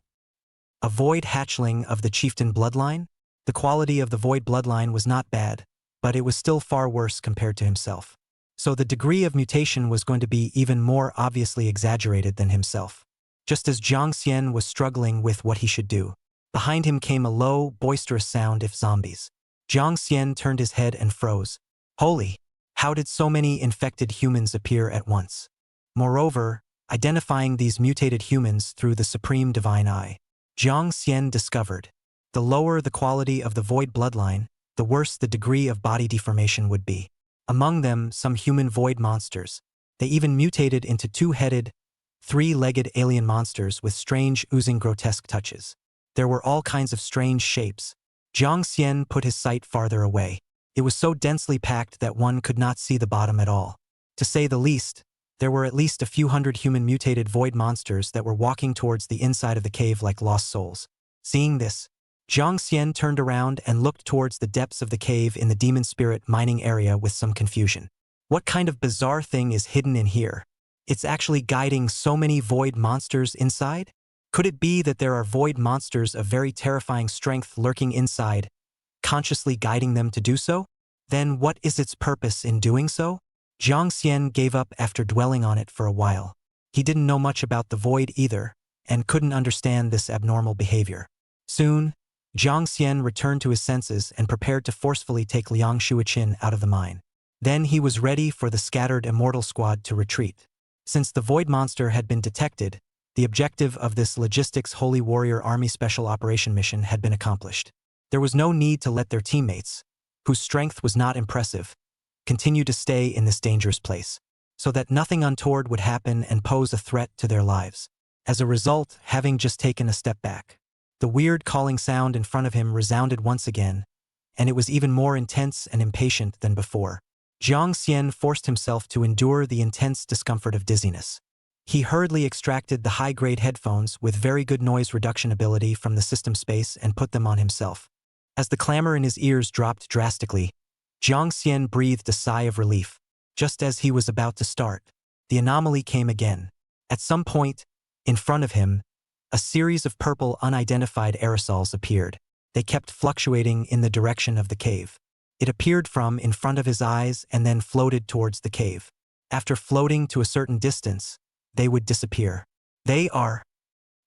A void hatchling of the chieftain bloodline? The quality of the void bloodline was not bad, but it was still far worse compared to himself. So the degree of mutation was going to be even more obviously exaggerated than himself. Just as Jiang Xian was struggling with what he should do, behind him came a low, boisterous sound of zombies. Jiang Xian turned his head and froze. Holy! How did so many infected humans appear at once? Moreover, identifying these mutated humans through the Supreme Divine Eye, Jiang Xian discovered, the lower the quality of the void bloodline, the worse the degree of body deformation would be. Among them, some human void monsters. They even mutated into two-headed, three-legged alien monsters with strange, oozing grotesque touches. There were all kinds of strange shapes. Jiang Xian put his sight farther away. It was so densely packed that one could not see the bottom at all. To say the least, there were at least a few hundred human mutated void monsters that were walking towards the inside of the cave like lost souls. Seeing this, Jiang Xian turned around and looked towards the depths of the cave in the demon spirit mining area with some confusion. What kind of bizarre thing is hidden in here? It's actually guiding so many void monsters inside? Could it be that there are void monsters of very terrifying strength lurking inside, consciously guiding them to do so? Then what is its purpose in doing so? Jiang Xian gave up after dwelling on it for a while. He didn't know much about the void either, and couldn't understand this abnormal behavior. Soon, Jiang Xian returned to his senses and prepared to forcefully take Liang Shuichin out of the mine. Then he was ready for the scattered immortal squad to retreat. Since the void monster had been detected, the objective of this Logistics Holy Warrior Army Special Operation mission had been accomplished. There was no need to let their teammates, whose strength was not impressive, continue to stay in this dangerous place, so that nothing untoward would happen and pose a threat to their lives. As a result, having just taken a step back, the weird calling sound in front of him resounded once again, and it was even more intense and impatient than before. Jiang Xian forced himself to endure the intense discomfort of dizziness. He hurriedly extracted the high-grade headphones with very good noise reduction ability from the system space and put them on himself. As the clamor in his ears dropped drastically, Jiang Xian breathed a sigh of relief. Just as he was about to start, the anomaly came again. At some point, in front of him, a series of purple unidentified aerosols appeared. They kept fluctuating in the direction of the cave. It appeared from in front of his eyes and then floated towards the cave. After floating to a certain distance, they would disappear. They are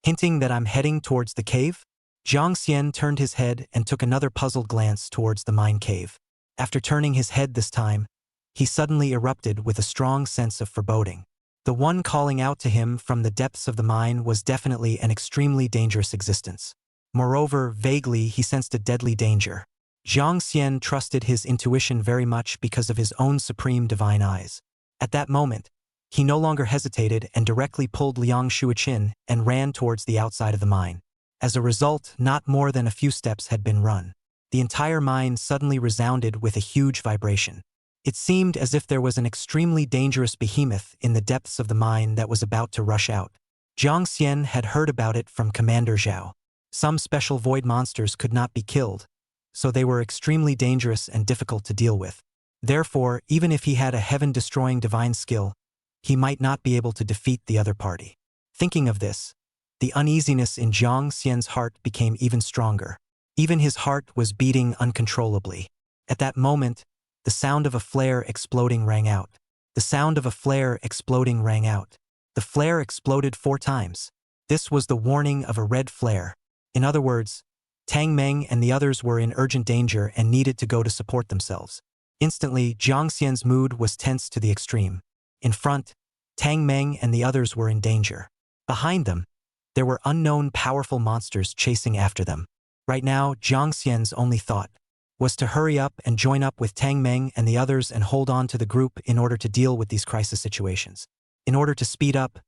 hinting that I'm heading towards the cave? Jiang Xian turned his head and took another puzzled glance towards the mine cave. After turning his head this time, he suddenly erupted with a strong sense of foreboding. The one calling out to him from the depths of the mine was definitely an extremely dangerous existence. Moreover, vaguely he sensed a deadly danger. Jiang Xian trusted his intuition very much because of his own supreme divine eyes. At that moment, he no longer hesitated and directly pulled Liang Shuiqin and ran towards the outside of the mine. As a result, not more than a few steps had been run. The entire mine suddenly resounded with a huge vibration. It seemed as if there was an extremely dangerous behemoth in the depths of the mine that was about to rush out. Jiang Xian had heard about it from Commander Zhao. Some special void monsters could not be killed, so they were extremely dangerous and difficult to deal with. Therefore, even if he had a heaven-destroying divine skill, he might not be able to defeat the other party. Thinking of this, the uneasiness in Jiang Xian's heart became even stronger. Even his heart was beating uncontrollably. At that moment, the sound of a flare exploding rang out. The sound of a flare exploding rang out. The flare exploded 4 times. This was the warning of a red flare. In other words, Tang Meng and the others were in urgent danger and needed to go to support themselves. Instantly, Jiang Xian's mood was tense to the extreme. In front, Tang Meng and the others were in danger. Behind them, there were unknown powerful monsters chasing after them. Right now, Jiang Xian's only thought was to hurry up and join up with Tang Meng and the others and hold on to the group in order to deal with these crisis situations. In order to speed up,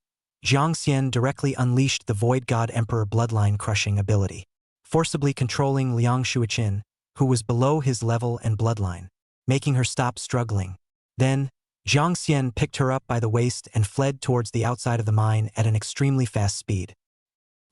Jiang Xian directly unleashed the Void God Emperor bloodline crushing ability, forcibly controlling Liang Shuiqin, who was below his level and bloodline, making her stop struggling. Then, Jiang Xian picked her up by the waist and fled towards the outside of the mine at an extremely fast speed.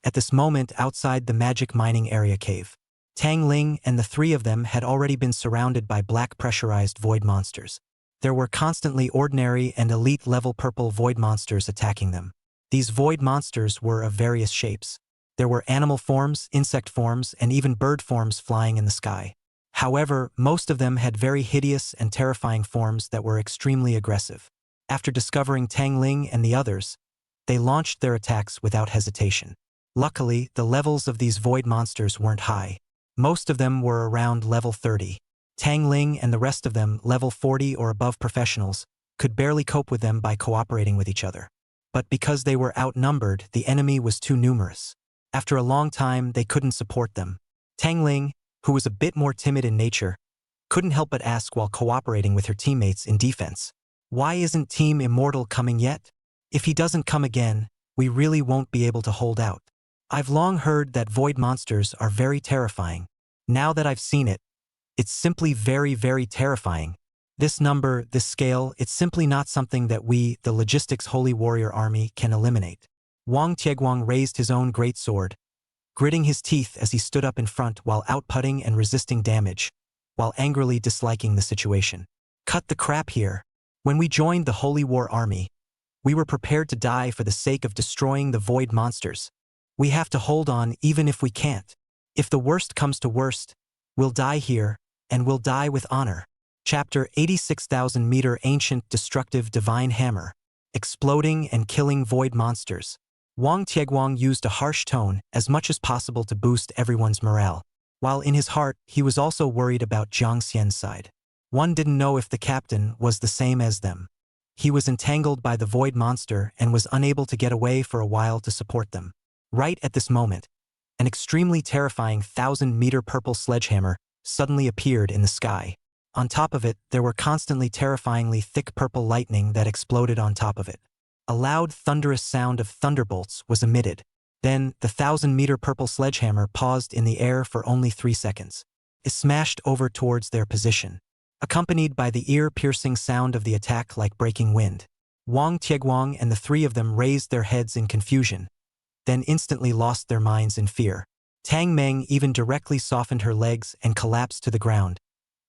At this moment, outside the magic mining area cave, Tang Ling and the 3 of them had already been surrounded by black pressurized void monsters. There were constantly ordinary and elite-level purple void monsters attacking them. These void monsters were of various shapes. There were animal forms, insect forms, and even bird forms flying in the sky. However, most of them had very hideous and terrifying forms that were extremely aggressive. After discovering Tang Ling and the others, they launched their attacks without hesitation. Luckily, the levels of these void monsters weren't high. Most of them were around level 30. Tang Ling and the rest of them, level 40 or above professionals, could barely cope with them by cooperating with each other. But because they were outnumbered, the enemy was too numerous. After a long time, they couldn't support them. Tang Ling, who was a bit more timid in nature, couldn't help but ask while cooperating with her teammates in defense, "Why isn't Team Immortal coming yet? If he doesn't come again, we really won't be able to hold out. I've long heard that void monsters are very terrifying. Now that I've seen it, it's simply very, very terrifying. This number, this scale, it's simply not something that we, the Logistics Holy Warrior Army, can eliminate." Wang Tieguang raised his own great sword, gritting his teeth as he stood up in front while outputting and resisting damage, while angrily disliking the situation. "Cut the crap here. When we joined the Holy War Army, we were prepared to die for the sake of destroying the void monsters. We have to hold on even if we can't. If the worst comes to worst, we'll die here, and we'll die with honor." Chapter 86,000-meter Ancient Destructive Divine Hammer, Exploding and Killing Void Monsters. Wang Tieguang used a harsh tone as much as possible to boost everyone's morale, while in his heart he was also worried about Jiang Xian's side. One didn't know if the captain was the same as them. He was entangled by the void monster and was unable to get away for a while to support them. Right at this moment, an extremely terrifying 1,000-meter purple sledgehammer suddenly appeared in the sky. On top of it, there were constantly terrifyingly thick purple lightning that exploded on top of it. A loud thunderous sound of thunderbolts was emitted. Then, the 1,000-meter purple sledgehammer paused in the air for only 3 seconds. It smashed over towards their position, accompanied by the ear-piercing sound of the attack like breaking wind. Wang Tieguang and the 3 of them raised their heads in confusion, then instantly lost their minds in fear. Tang Meng even directly softened her legs and collapsed to the ground,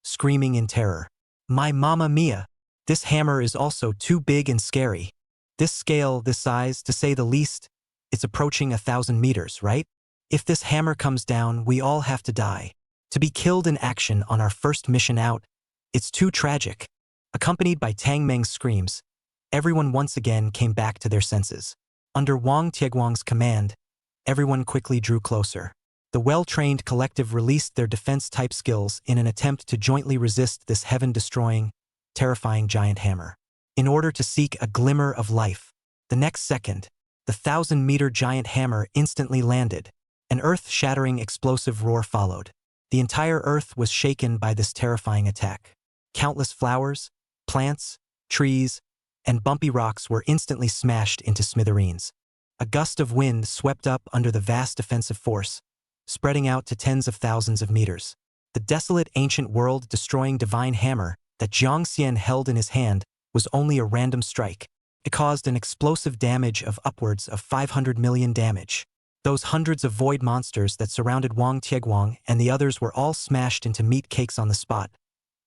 screaming in terror. "My Mamma Mia! This hammer is also too big and scary. This scale, this size, to say the least, it's approaching 1,000 meters, right? If this hammer comes down, we all have to die. To be killed in action on our first mission out, it's too tragic." Accompanied by Tang Meng's screams, everyone once again came back to their senses. Under Wang Tieguang's command, everyone quickly drew closer. The well-trained collective released their defense-type skills in an attempt to jointly resist this heaven-destroying, terrifying giant hammer. In order to seek a glimmer of life, the next second, the 1,000-meter giant hammer instantly landed. An earth-shattering explosive roar followed. The entire earth was shaken by this terrifying attack. Countless flowers, plants, trees, and bumpy rocks were instantly smashed into smithereens. A gust of wind swept up under the vast defensive force, spreading out to tens of thousands of meters. The desolate ancient world-destroying divine hammer that Jiang Xian held in his hand was only a random strike. It caused an explosive damage of upwards of 500 million damage. Those hundreds of void monsters that surrounded Wang Tieguang and the others were all smashed into meat cakes on the spot,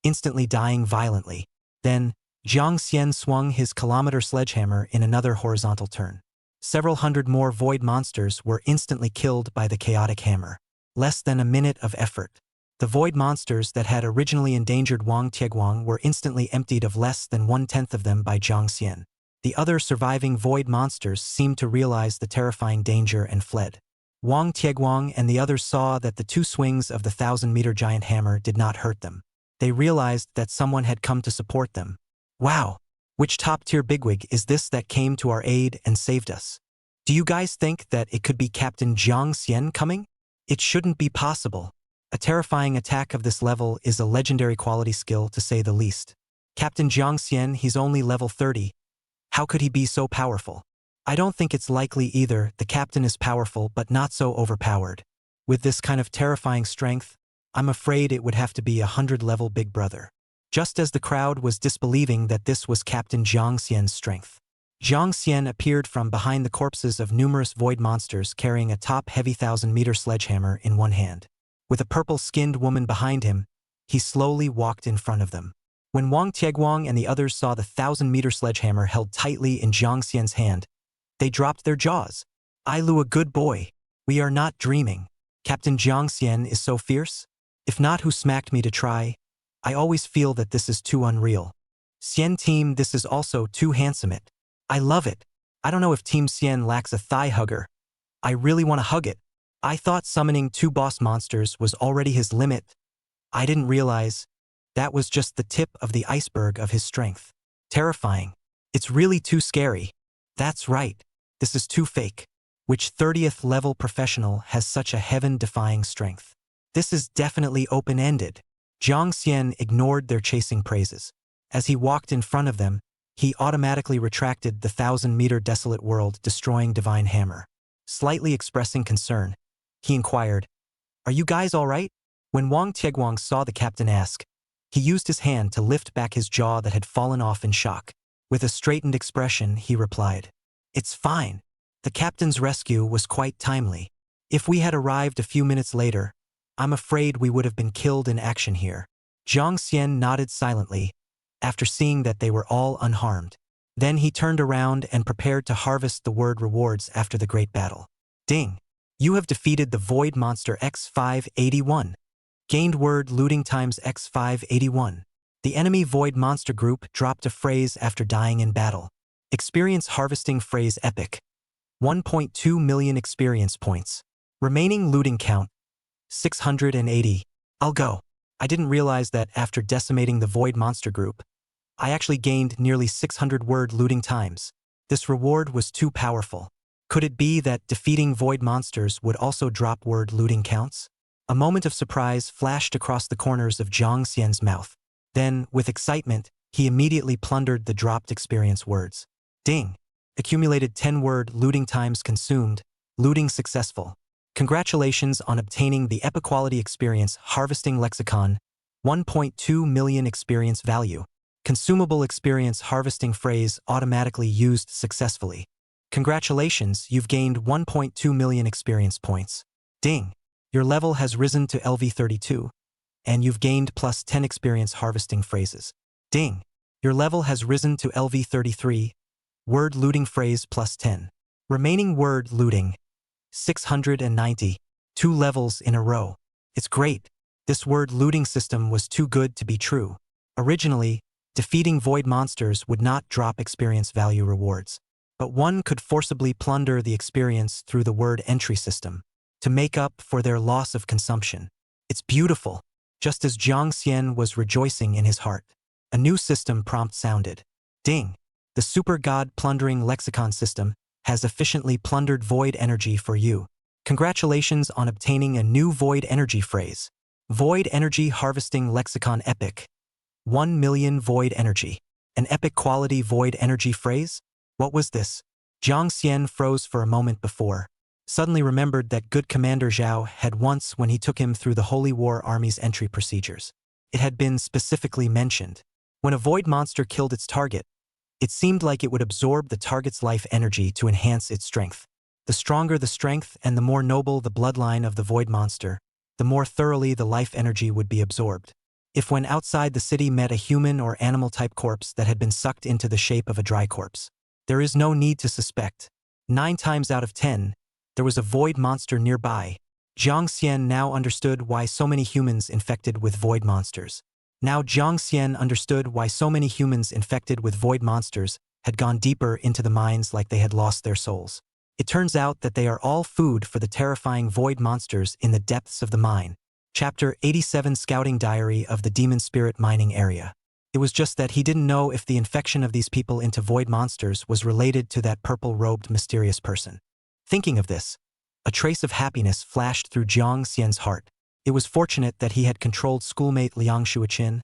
instantly dying violently. Then, Jiang Xian swung his kilometer sledgehammer in another horizontal turn. Several hundred more void monsters were instantly killed by the chaotic hammer. Less than a minute of effort. The void monsters that had originally endangered Wang Tieguang were instantly emptied of less than 1/10 of them by Jiang Xian. The other surviving void monsters seemed to realize the terrifying danger and fled. Wang Tieguang and the others saw that the 2 swings of the 1,000-meter giant hammer did not hurt them. They realized that someone had come to support them. Wow! Which top-tier bigwig is this that came to our aid and saved us? Do you guys think that it could be Captain Jiang Xian coming? It shouldn't be possible. A terrifying attack of this level is a legendary quality skill to say the least. Captain Jiang Xian, he's only level 30. How could he be so powerful? I don't think it's likely either. The captain is powerful but not so overpowered. With this kind of terrifying strength, I'm afraid it would have to be a 100-level Big Brother. Just as the crowd was disbelieving that this was Captain Jiang Xian's strength, Jiang Xian appeared from behind the corpses of numerous void monsters carrying a top-heavy 1,000-meter sledgehammer in one hand. With a purple-skinned woman behind him, he slowly walked in front of them. When Wang Tieguang and the others saw the 1,000-meter sledgehammer held tightly in Jiang Xian's hand, they dropped their jaws. "I Lu, a good boy. We are not dreaming. Captain Jiang Xian is so fierce? If not, who smacked me to try? I always feel that this is too unreal. Xian team, this is also too handsome it. I love it. I don't know if Team Xian lacks a thigh hugger. I really want to hug it. I thought summoning 2 boss monsters was already his limit. I didn't realize that was just the tip of the iceberg of his strength. Terrifying. It's really too scary. That's right. This is too fake. Which 30th level professional has such a heaven-defying strength? This is definitely open-ended." Jiang Xian ignored their chasing praises. As he walked in front of them, he automatically retracted the 1,000-meter desolate world-destroying divine hammer. Slightly expressing concern, he inquired, "Are you guys all right?" When Wang Tieguang saw the captain ask, he used his hand to lift back his jaw that had fallen off in shock. With a straightened expression, he replied, "It's fine. The captain's rescue was quite timely. If we had arrived a few minutes later, I'm afraid we would have been killed in action here." Jiang Xian nodded silently, after seeing that they were all unharmed. Then he turned around and prepared to harvest the word rewards after the great battle. Ding! You have defeated the Void Monster X581. Gained word looting times X581. The enemy Void Monster group dropped a phrase after dying in battle. Experience harvesting phrase epic. 1.2 million experience points. Remaining looting count 680. I'll go. I didn't realize that after decimating the Void Monster group, I actually gained nearly 600 word looting times. This reward was too powerful. Could it be that defeating Void Monsters would also drop word looting counts? A moment of surprise flashed across the corners of Jiang Xian's mouth. Then, with excitement, he immediately plundered the dropped experience words. Ding! Accumulated 10 word looting times consumed. Looting successful. Congratulations on obtaining the epic quality experience Harvesting Lexicon. 1.2 million experience value. Consumable experience harvesting phrase automatically used successfully. Congratulations, you've gained 1.2 million experience points. Ding! Your level has risen to LV32, and you've gained plus 10 experience harvesting phrases. Ding! Your level has risen to LV33, word looting phrase plus 10. Remaining word looting, 690. 2 levels in a row. It's great. This word looting system was too good to be true. Originally, defeating void monsters would not drop experience value rewards, but one could forcibly plunder the experience through the word entry system to make up for their loss of consumption. It's beautiful. Just as Jiang Xian was rejoicing in his heart, a new system prompt sounded. Ding! The Super God Plundering Lexicon system has efficiently plundered void energy for you. Congratulations on obtaining a new void energy phrase. Void Energy Harvesting Lexicon Epic. 1 million void energy. An epic quality void energy phrase? What was this? Jiang Xian froze for a moment before, suddenly remembered that good Commander Zhao had once when he took him through the Holy War Army's entry procedures. It had been specifically mentioned. When a void monster killed its target, it seemed like it would absorb the target's life energy to enhance its strength. The stronger the strength and the more noble the bloodline of the void monster, the more thoroughly the life energy would be absorbed. If when outside the city met a human or animal-type corpse that had been sucked into the shape of a dry corpse, there is no need to suspect. 9 times out of 10, there was a void monster nearby. Jiang Xian now understood why so many humans infected with void monsters. Now Jiang Xian understood why so many humans infected with void monsters had gone deeper into the mines like they had lost their souls. It turns out that they are all food for the terrifying void monsters in the depths of the mine. Chapter 87 Scouting Diary of the Demon Spirit Mining Area. It was just that he didn't know if the infection of these people into void monsters was related to that purple-robed mysterious person. Thinking of this, a trace of happiness flashed through Jiang Xian's heart. It was fortunate that he had controlled schoolmate Liang Shuiqin,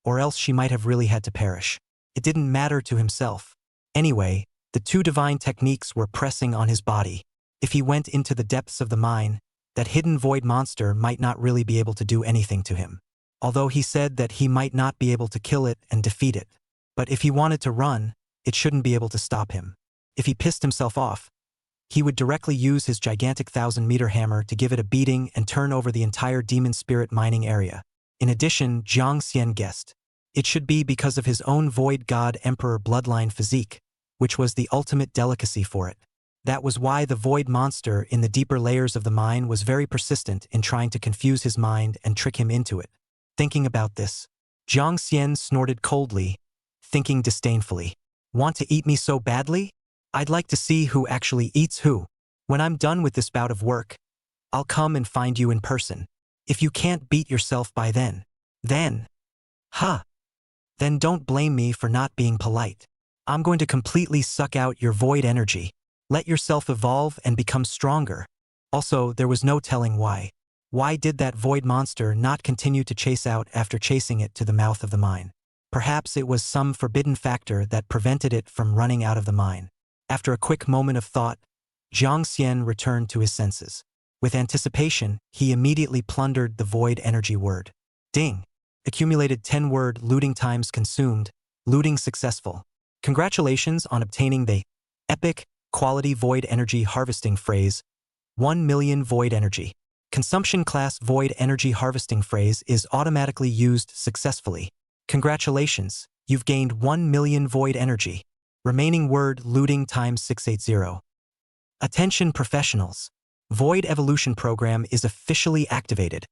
or else she might have really had to perish. It didn't matter to himself. Anyway, the 2 divine techniques were pressing on his body. If he went into the depths of the mine, that hidden void monster might not really be able to do anything to him. Although he said that he might not be able to kill it and defeat it. But if he wanted to run, it shouldn't be able to stop him. If he pissed himself off, he would directly use his gigantic 1,000-meter hammer to give it a beating and turn over the entire demon spirit mining area. In addition, Jiang Xian guessed, it should be because of his own void god emperor bloodline physique, which was the ultimate delicacy for it. That was why the void monster in the deeper layers of the mine was very persistent in trying to confuse his mind and trick him into it. Thinking about this, Jiang Xian snorted coldly, thinking disdainfully, "Want to eat me so badly? I'd like to see who actually eats who. When I'm done with this bout of work, I'll come and find you in person. If you can't beat yourself by then, then don't blame me for not being polite. I'm going to completely suck out your void energy. Let yourself evolve and become stronger." Also, there was no telling why. Why did that void monster not continue to chase out after chasing it to the mouth of the mine? Perhaps it was some forbidden factor that prevented it from running out of the mine. After a quick moment of thought, Jiang Xian returned to his senses. With anticipation, he immediately plundered the void energy word. Ding! Accumulated 10-word looting times consumed. Looting successful. Congratulations on obtaining the epic quality void energy harvesting phrase, 1 million void energy. Consumption class void energy harvesting phrase is automatically used successfully. Congratulations, you've gained 1 million void energy. Remaining word looting times 680. Attention professionals. Void evolution program is officially activated.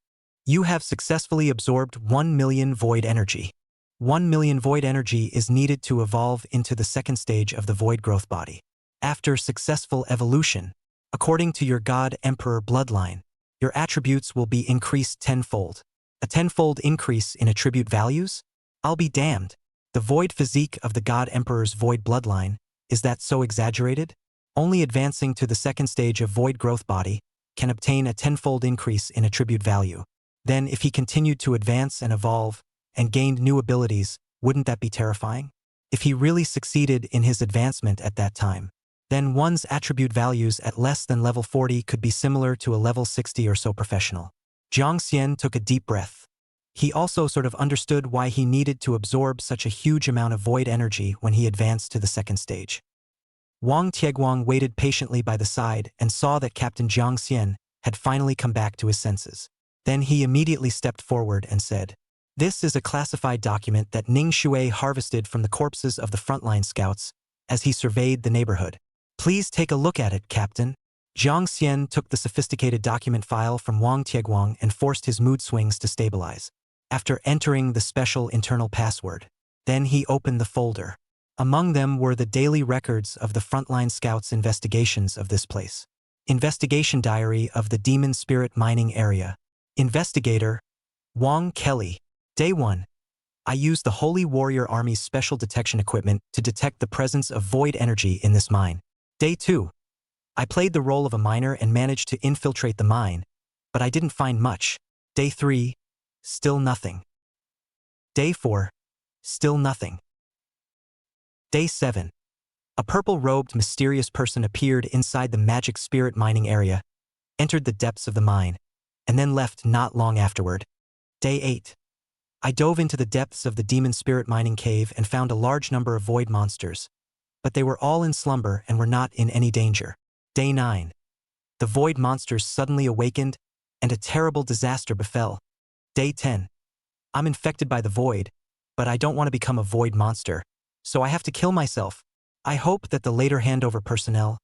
You have successfully absorbed 1 million void energy. 1 million void energy is needed to evolve into the second stage of the void growth body. After successful evolution, according to your God Emperor bloodline, your attributes will be increased tenfold. A tenfold increase in attribute values? I'll be damned. The void physique of the God Emperor's void bloodline, is that so exaggerated? Only advancing to the second stage of void growth body can obtain a tenfold increase in attribute value. Then if he continued to advance and evolve and gained new abilities, wouldn't that be terrifying? If he really succeeded in his advancement at that time, then one's attribute values at less than level 40 could be similar to a level 60 or so professional. Jiang Xian took a deep breath. He also sort of understood why he needed to absorb such a huge amount of void energy when he advanced to the second stage. Wang Tieguang waited patiently by the side and saw that Captain Jiang Xian had finally come back to his senses. Then he immediately stepped forward and said, "This is a classified document that Ning Shui harvested from the corpses of the frontline scouts as he surveyed the neighborhood. Please take a look at it, Captain." Jiang Xian took the sophisticated document file from Wang Tieguang and forced his mood swings to stabilize. After entering the special internal password, then he opened the folder. Among them were the daily records of the frontline scouts' investigations of this place. Investigation diary of the Demon Spirit Mining Area. Investigator, Wang Kelly. Day 1. I used the Holy Warrior Army's special detection equipment to detect the presence of void energy in this mine. Day 2. I played the role of a miner and managed to infiltrate the mine, but I didn't find much. Day 3. Still nothing. Day 4. Still nothing. Day 7. A purple-robed mysterious person appeared inside the magic spirit mining area, entered the depths of the mine, and then left not long afterward. Day 8. I dove into the depths of the demon spirit mining cave and found a large number of void monsters, but they were all in slumber and were not in any danger. Day 9. The void monsters suddenly awakened, and a terrible disaster befell. Day 10. I'm infected by the void, but I don't want to become a void monster, so I have to kill myself. I hope that the later handover personnel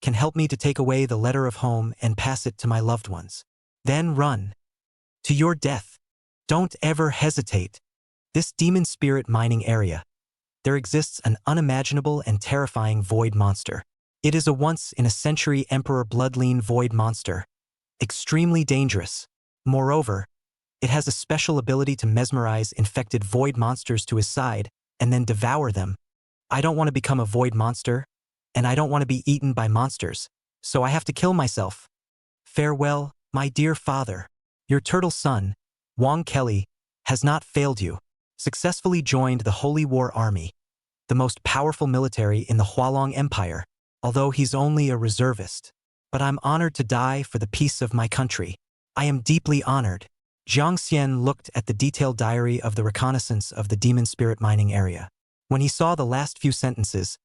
can help me to take away the letter of home and pass it to my loved ones. Then run to your death. Don't ever hesitate. This demon spirit mining area, there exists an unimaginable and terrifying void monster. It is a once-in-a-century Emperor Bloodlean void monster, extremely dangerous. Moreover, it has a special ability to mesmerize infected void monsters to his side and then devour them. I don't want to become a void monster, and I don't want to be eaten by monsters, so I have to kill myself. Farewell, my dear father. Your turtle son, Wong Kelly, has not failed you. Successfully joined the Holy War Army, the most powerful military in the Hualong Empire, although he's only a reservist. But I'm honored to die for the peace of my country. I am deeply honored. Jiang Xian looked at the detailed diary of the reconnaissance of the demon spirit mining area. When he saw the last few sentences,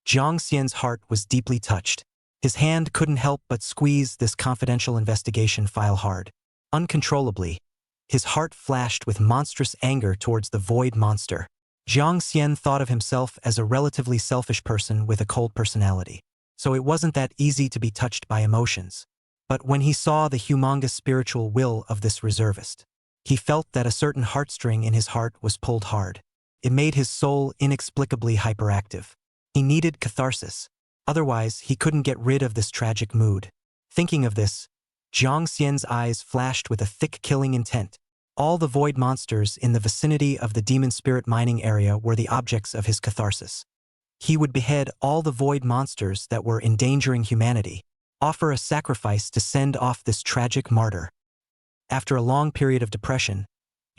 Jiang Xian's heart was deeply touched. His hand couldn't help but squeeze this confidential investigation file hard. Uncontrollably, his heart flashed with monstrous anger towards the void monster. Jiang Xian thought of himself as a relatively selfish person with a cold personality, so it wasn't that easy to be touched by emotions. But when he saw the humongous spiritual will of this reservist, he felt that a certain heartstring in his heart was pulled hard. It made his soul inexplicably hyperactive. He needed catharsis. Otherwise, he couldn't get rid of this tragic mood. Thinking of this, Jiang Xian's eyes flashed with a thick killing intent. All the void monsters in the vicinity of the demon spirit mining area were the objects of his catharsis. He would behead all the void monsters that were endangering humanity, offer a sacrifice to send off this tragic martyr. After a long period of depression,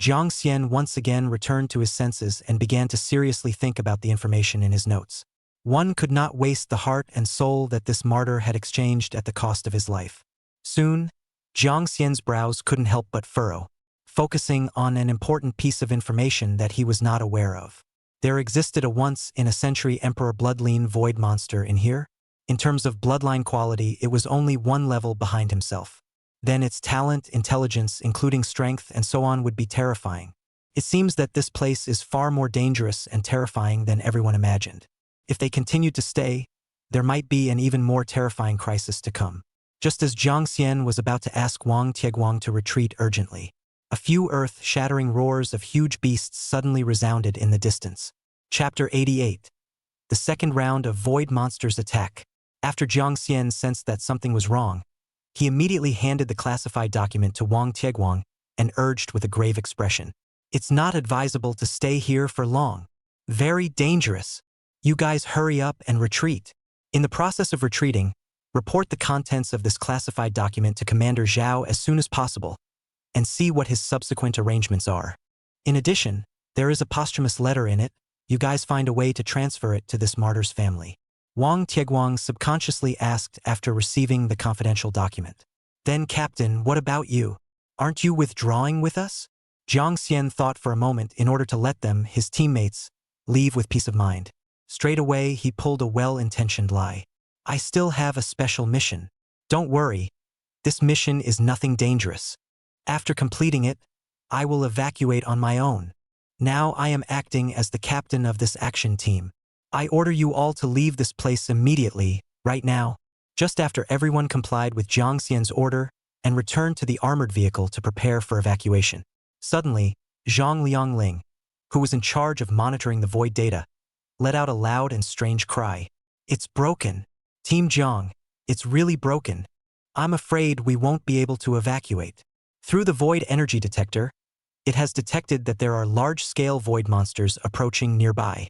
Jiang Xian once again returned to his senses and began to seriously think about the information in his notes. One could not waste the heart and soul that this martyr had exchanged at the cost of his life. Soon, Jiang Xian's brows couldn't help but furrow, focusing on an important piece of information that he was not aware of. There existed a once-in-a-century Emperor Bloodlean void monster in here. In terms of bloodline quality, it was only one level behind himself. Then its talent, intelligence, including strength, and so on would be terrifying. It seems that this place is far more dangerous and terrifying than everyone imagined. If they continued to stay, there might be an even more terrifying crisis to come. Just as Jiang Xian was about to ask Wang Tieguang to retreat urgently, a few earth-shattering roars of huge beasts suddenly resounded in the distance. Chapter 88. The second round of Void Monsters attack. After Jiang Xian sensed that something was wrong, he immediately handed the classified document to Wang Tieguang and urged with a grave expression, "It's not advisable to stay here for long. Very dangerous. You guys hurry up and retreat. In the process of retreating, report the contents of this classified document to Commander Zhao as soon as possible, and see what his subsequent arrangements are. In addition, there is a posthumous letter in it. You guys find a way to transfer it to this martyr's family." Wang Tieguang subconsciously asked after receiving the confidential document. "Then, Captain, what about you? Aren't you withdrawing with us?" Jiang Xian thought for a moment in order to let them, his teammates, leave with peace of mind. Straight away, he pulled a well-intentioned lie. "I still have a special mission. Don't worry. This mission is nothing dangerous. After completing it, I will evacuate on my own. Now I am acting as the captain of this action team. I order you all to leave this place immediately, right now." Just after everyone complied with Jiang Xian's order and returned to the armored vehicle to prepare for evacuation, suddenly, Zhang Liangling, who was in charge of monitoring the void data, let out a loud and strange cry. "It's broken. Team Jiang, it's really broken. I'm afraid we won't be able to evacuate." Through the void energy detector, it has detected that there are large-scale void monsters approaching nearby.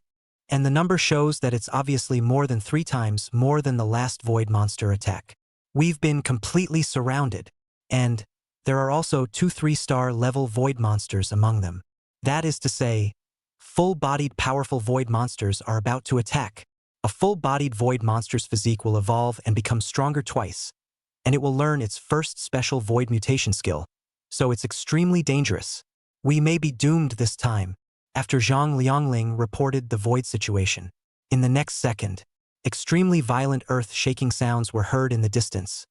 And the number shows that it's obviously more than 3 times more than the last void monster attack. "We've been completely surrounded, and There are also 2 3-star level void monsters among them. That is to say, full-bodied powerful void monsters are about to attack. A full-bodied void monster's physique will evolve and become stronger twice, and it will learn its first special void mutation skill, so it's extremely dangerous. We may be doomed this time. After Zhang Liangling reported the void situation, in the next second, extremely violent earth-shaking sounds were heard in the distance,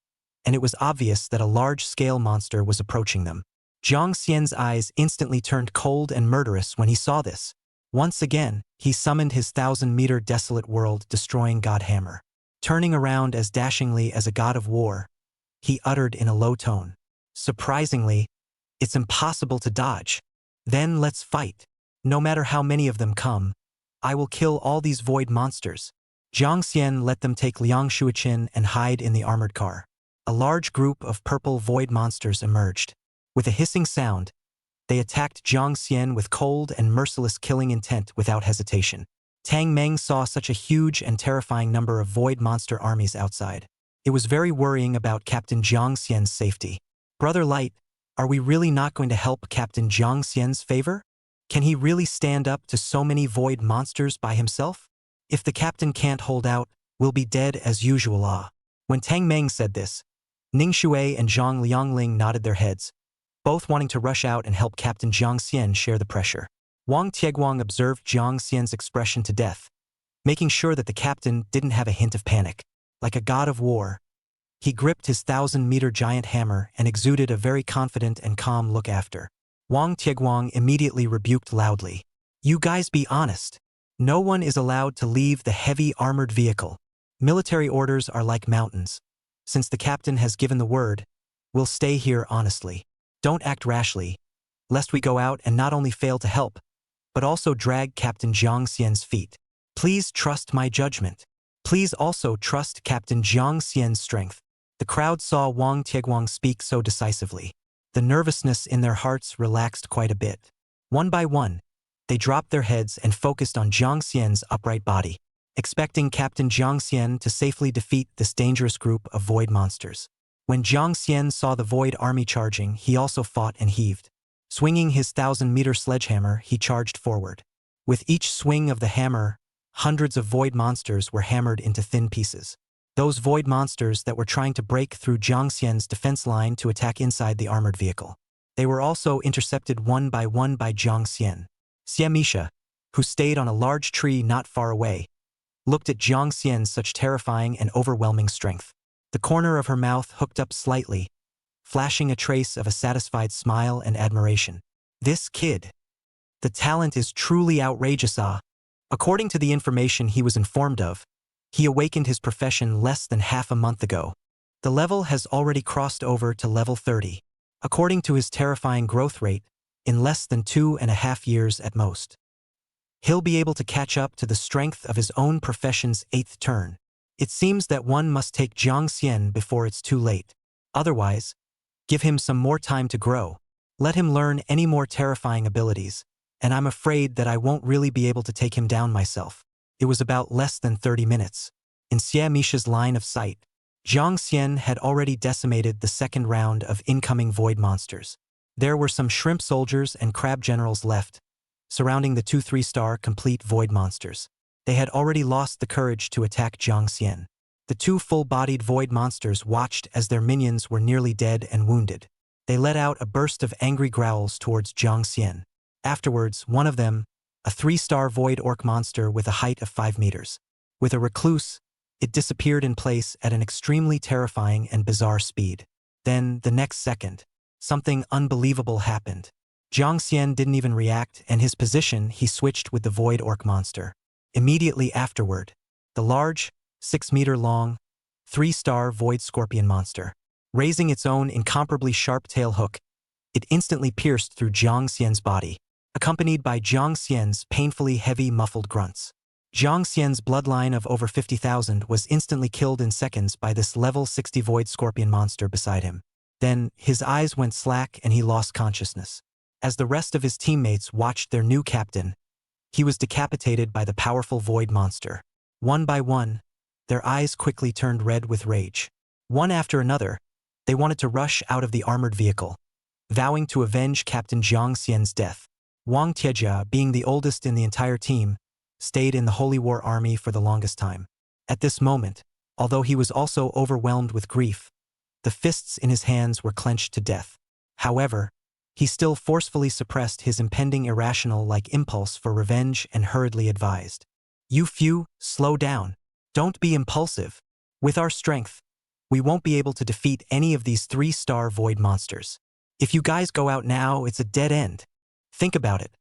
and it was obvious that a large-scale monster was approaching them. Jiang Xian's eyes instantly turned cold and murderous when he saw this. Once again, he summoned his 1,000-meter desolate world-destroying god hammer. Turning around as dashingly as a god of war, he uttered in a low tone, "Surprisingly, it's impossible to dodge. Then let's fight. No matter how many of them come, I will kill all these void monsters." Jiang Xian let them take Liang Shuiqin and hide in the armored car. A large group of purple void monsters emerged. With a hissing sound, they attacked Jiang Xian with cold and merciless killing intent without hesitation. Tang Meng saw such a huge and terrifying number of void monster armies outside. It was very worrying about Captain Jiang Xian's safety. "Brother Light, are we really not going to help Captain Jiang Xian's favor? Can he really stand up to so many void monsters by himself? If the captain can't hold out, we'll be dead as usual." When Tang Meng said this, Ning Shui and Zhang Liangling nodded their heads, both wanting to rush out and help Captain Jiang Xian share the pressure. Wang Tieguang observed Jiang Xian's expression to death, making sure that the captain didn't have a hint of panic. Like a god of war, he gripped his 1,000-meter giant hammer and exuded a very confident and calm look after. Wang Tieguang immediately rebuked loudly, "You guys be honest. No one is allowed to leave the heavy armored vehicle. Military orders are like mountains. Since the captain has given the word, we'll stay here honestly. Don't act rashly, lest we go out and not only fail to help, but also drag Captain Jiang Xian's feet. Please trust my judgment. Please also trust Captain Jiang Xian's strength." The crowd saw Wang Tieguang speak so decisively. The nervousness in their hearts relaxed quite a bit. One by one, they dropped their heads and focused on Jiang Xian's upright body, expecting Captain Jiang Xian to safely defeat this dangerous group of void monsters. When Jiang Xian saw the void army charging, he also fought and heaved. Swinging his 1,000-meter sledgehammer, he charged forward. With each swing of the hammer, hundreds of void monsters were hammered into thin pieces. Those void monsters that were trying to break through Jiang Xian's defense line to attack inside the armored vehicle. They were also intercepted one by Jiang Xian. Xie Misha, who stayed on a large tree not far away, looked at Jiang Xian's such terrifying and overwhelming strength. The corner of her mouth hooked up slightly, flashing a trace of a satisfied smile and admiration. "This kid. The talent is truly outrageous." According to the information he was informed of, he awakened his profession less than half a month ago. The level has already crossed over to level 30. According to his terrifying growth rate, in less than 2.5 years at most, he'll be able to catch up to the strength of his own profession's 8th turn. It seems that one must take Jiang Xian before it's too late. Otherwise, give him some more time to grow. Let him learn any more terrifying abilities, and I'm afraid that I won't really be able to take him down myself. It was about less than 30 minutes. In Xie Misha's line of sight, Jiang Xian had already decimated the second round of incoming void monsters. There were some shrimp soldiers and crab generals left, surrounding the 2 3-star complete void monsters. They had already lost the courage to attack Jiang Xian. The 2 full-bodied void monsters watched as their minions were nearly dead and wounded. They let out a burst of angry growls towards Jiang Xian. Afterwards, one of them, a 3-star void orc monster with a height of 5 meters. With a recluse, it disappeared in place at an extremely terrifying and bizarre speed. Then, the next second, something unbelievable happened. Jiang Xian didn't even react, and his position he switched with the void orc monster. Immediately afterward, the large, 6-meter-long, 3-star void scorpion monster, raising its own incomparably sharp tail hook, it instantly pierced through Jiang Xian's body, accompanied by Jiang Xian's painfully heavy muffled grunts. Jiang Xian's bloodline of over 50,000 was instantly killed in seconds by this level 60 void scorpion monster beside him. Then, his eyes went slack and he lost consciousness. As the rest of his teammates watched their new captain, he was decapitated by the powerful void monster. One by one, their eyes quickly turned red with rage. One after another, they wanted to rush out of the armored vehicle. vowing to avenge Captain Jiang Xian's death. Wang Tiejia, being the oldest in the entire team, stayed in the Holy War Army for the longest time. At this moment, although he was also overwhelmed with grief, the fists in his hands were clenched to death. However, he still forcefully suppressed his impending irrational-like impulse for revenge and hurriedly advised. "You few, slow down. Don't be impulsive. With our strength, we won't be able to defeat any of these 3-star void monsters. If you guys go out now, it's a dead end. Think about it.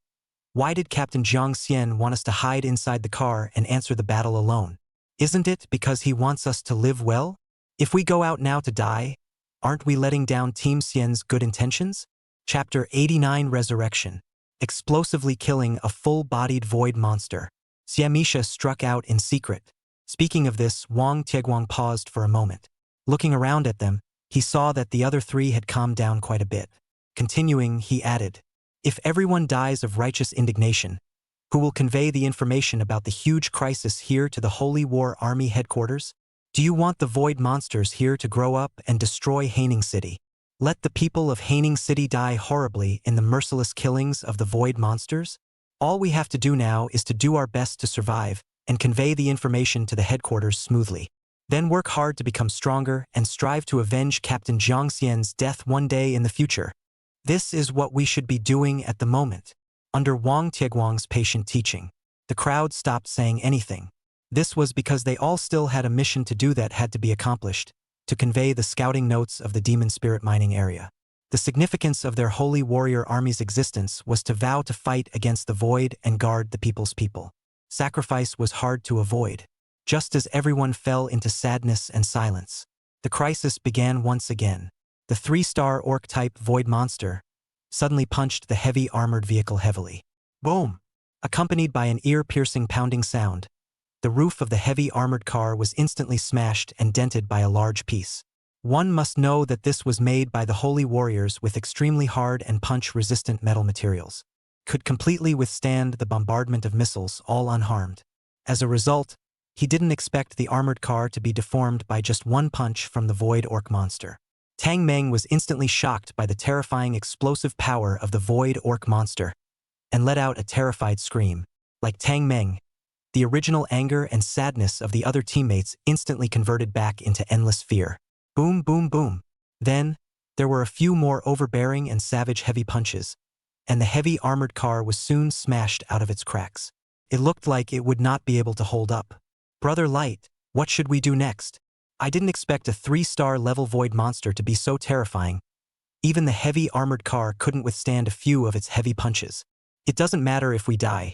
Why did Captain Jiang Xian want us to hide inside the car and answer the battle alone? Isn't it because he wants us to live well? If we go out now to die, aren't we letting down Team Xian's good intentions?" Chapter 89 Resurrection. Explosively killing a full-bodied void monster. Xiamisha struck out in secret. Speaking of this, Wang Tieguang paused for a moment. Looking around at them, he saw that the other 3 had calmed down quite a bit. Continuing, he added, "If everyone dies of righteous indignation, who will convey the information about the huge crisis here to the Holy War Army headquarters? Do you want the void monsters here to grow up and destroy Haining City? Let the people of Haining City die horribly in the merciless killings of the void monsters? All we have to do now is to do our best to survive and convey the information to the headquarters smoothly. Then work hard to become stronger and strive to avenge Captain Jiang Xian's death one day in the future. This is what we should be doing at the moment." Under Wang Tieguang's patient teaching, the crowd stopped saying anything. This was because they all still had a mission to do that had to be accomplished, to convey the scouting notes of the demon spirit mining area. The significance of their holy warrior army's existence was to vow to fight against the void and guard the people's people. Sacrifice was hard to avoid. Just as everyone fell into sadness and silence, the crisis began once again. The 3-star orc-type void monster suddenly punched the heavy armored vehicle heavily. Boom! Accompanied by an ear-piercing pounding sound, the roof of the heavy armored car was instantly smashed and dented by a large piece. One must know that this was made by the holy warriors with extremely hard and punch-resistant metal materials. Could completely withstand the bombardment of missiles all unharmed. As a result, he didn't expect the armored car to be deformed by just one punch from the void orc monster. Tang Meng was instantly shocked by the terrifying explosive power of the void orc monster and let out a terrified scream. Like Tang Meng, the original anger and sadness of the other teammates instantly converted back into endless fear. Boom, boom, boom. Then, there were a few more overbearing and savage heavy punches, and the heavy armored car was soon smashed out of its cracks. It looked like it would not be able to hold up. "Brother Light, what should we do next? I didn't expect a 3-star level void monster to be so terrifying. Even the heavy armored car couldn't withstand a few of its heavy punches. It doesn't matter if we die.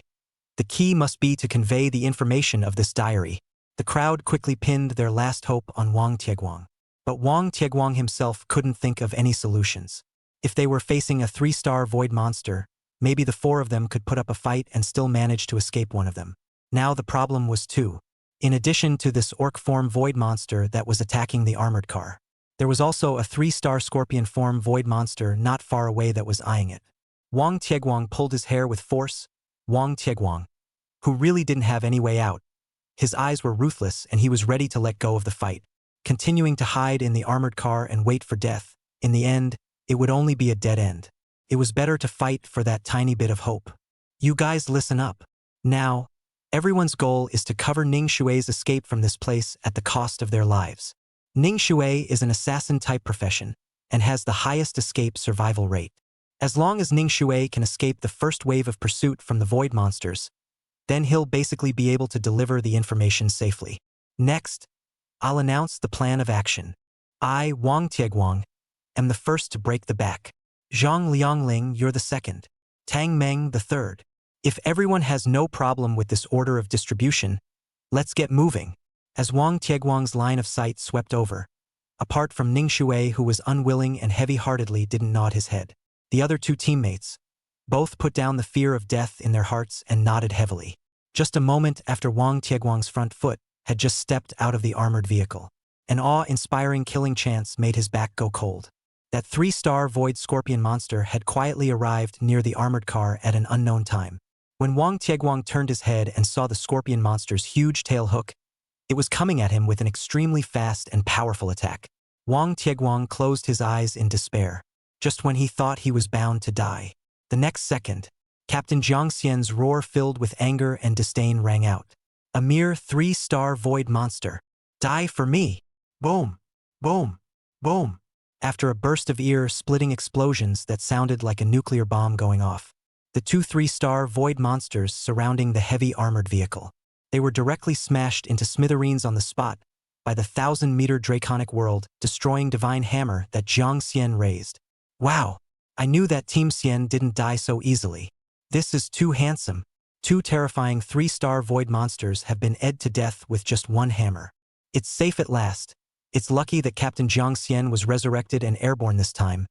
The key must be to convey the information of this diary." The crowd quickly pinned their last hope on Wang Tieguang. But Wang Tieguang himself couldn't think of any solutions. If they were facing a 3-star void monster, maybe the 4 of them could put up a fight and still manage to escape one of them. Now the problem was 2. In addition to this orc form void monster that was attacking the armored car, there was also a 3-star scorpion form void monster not far away that was eyeing it. Wang Tieguang pulled his hair with force. Wang Tieguang, who really didn't have any way out. His eyes were ruthless and he was ready to let go of the fight, continuing to hide in the armored car and wait for death. In the end, it would only be a dead end. It was better to fight for that tiny bit of hope. "You guys listen up. Now, everyone's goal is to cover Ning Shui's escape from this place at the cost of their lives. Ning Shui is an assassin-type profession and has the highest escape survival rate. As long as Ning Shui can escape the first wave of pursuit from the void monsters, then he'll basically be able to deliver the information safely. Next, I'll announce the plan of action. I, Wang Tieguang, am the first to break the back. Zhang Liangling, you're the second. Tang Meng, the third. If everyone has no problem with this order of distribution, let's get moving." As Wang Tieguang's line of sight swept over, apart from Ning Shui, who was unwilling and heavy-heartedly didn't nod his head, the other 2 teammates both put down the fear of death in their hearts and nodded heavily. Just a moment after Wang Tieguang's front foot had just stepped out of the armored vehicle, an awe-inspiring killing chance made his back go cold. That 3-star void scorpion monster had quietly arrived near the armored car at an unknown time. When Wang Tieguang turned his head and saw the scorpion monster's huge tail hook, it was coming at him with an extremely fast and powerful attack. Wang Tieguang closed his eyes in despair. just when he thought he was bound to die. The next second, Captain Jiang Xian's roar filled with anger and disdain rang out. A mere 3-star void monster. Die for me! Boom! Boom! Boom! After a burst of ear-splitting explosions that sounded like a nuclear bomb going off, the 2 3-star void monsters surrounding the heavy armored vehicle. They were directly smashed into smithereens on the spot by the 1,000-meter draconic world destroying divine hammer that Jiang Xian raised. Wow! I knew that Team Xian didn't die so easily. This is too handsome. 2 terrifying 3-star void monsters have been ed to death with just 1 hammer. It's safe at last. It's lucky that Captain Jiang Xian was resurrected and airborne this time.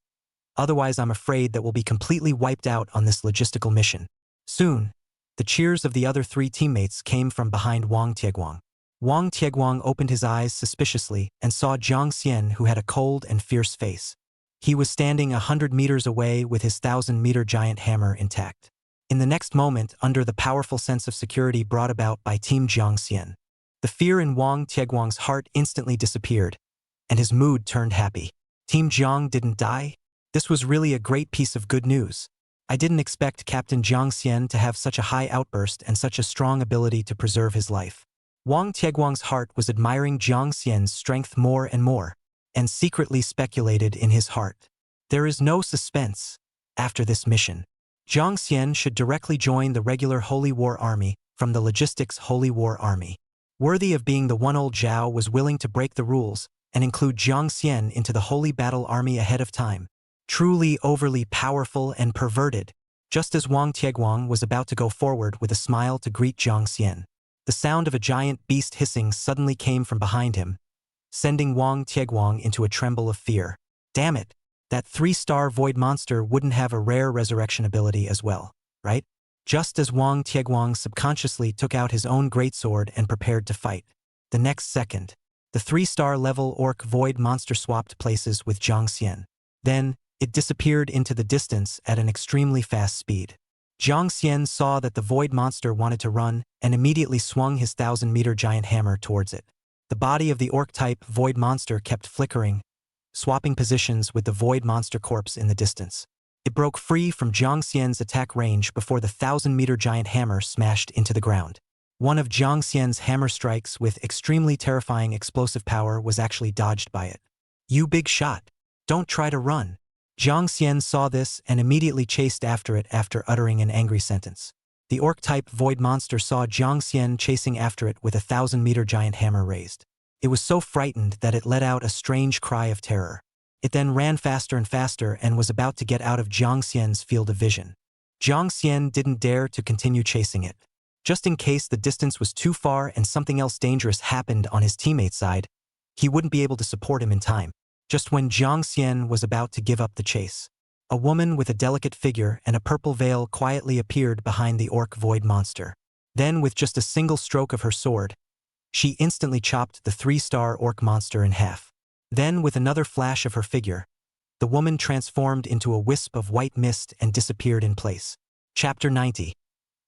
Otherwise, I'm afraid that we'll be completely wiped out on this logistical mission. Soon, the cheers of the other 3 teammates came from behind Wang Tieguang. Wang Tieguang opened his eyes suspiciously and saw Jiang Xian, who had a cold and fierce face. He was standing 100 meters away with his 1,000-meter giant hammer intact. In the next moment, under the powerful sense of security brought about by Team Jiang Xian, the fear in Wang Tieguang's heart instantly disappeared, and his mood turned happy. Team Jiang didn't die? This was really a great piece of good news. I didn't expect Captain Jiang Xian to have such a high outburst and such a strong ability to preserve his life. Wang Tieguang's heart was admiring Jiang Xian's strength more and more, and secretly speculated in his heart. There is no suspense. After this mission, Jiang Xian should directly join the regular Holy War Army from the Logistics Holy War Army. Worthy of being the one old Zhao was willing to break the rules and include Jiang Xian into the Holy Battle Army ahead of time. Truly overly powerful and perverted, just as Wang Tieguang was about to go forward with a smile to greet Jiang Xian. The sound of a giant beast hissing suddenly came from behind him, sending Wang Tieguang into a tremble of fear. Damn it, that 3-star void monster wouldn't have a rare resurrection ability as well, right? Just as Wang Tieguang subconsciously took out his own greatsword and prepared to fight. The next second, the 3-star level orc void monster swapped places with Jiang Xian. Then, it disappeared into the distance at an extremely fast speed. Jiang Xian saw that the void monster wanted to run and immediately swung his 1,000-meter giant hammer towards it. The body of the orc-type void monster kept flickering, swapping positions with the void monster corpse in the distance. It broke free from Jiang Xian's attack range before the 1,000-meter giant hammer smashed into the ground. One of Jiang Xian's hammer strikes with extremely terrifying explosive power was actually dodged by it. You big shot! Don't try to run! Jiang Xian saw this and immediately chased after it after uttering an angry sentence. The orc-type void monster saw Jiang Xian chasing after it with a 1,000-meter giant hammer raised. It was so frightened that it let out a strange cry of terror. It then ran faster and faster and was about to get out of Jiang Xian's field of vision. Jiang Xian didn't dare to continue chasing it. Just in case the distance was too far and something else dangerous happened on his teammate's side, he wouldn't be able to support him in time. Just when Jiang Xian was about to give up the chase, a woman with a delicate figure and a purple veil quietly appeared behind the orc void monster. Then, with just a single stroke of her sword, she instantly chopped the 3-star orc monster in half. Then, with another flash of her figure, the woman transformed into a wisp of white mist and disappeared in place. Chapter 90.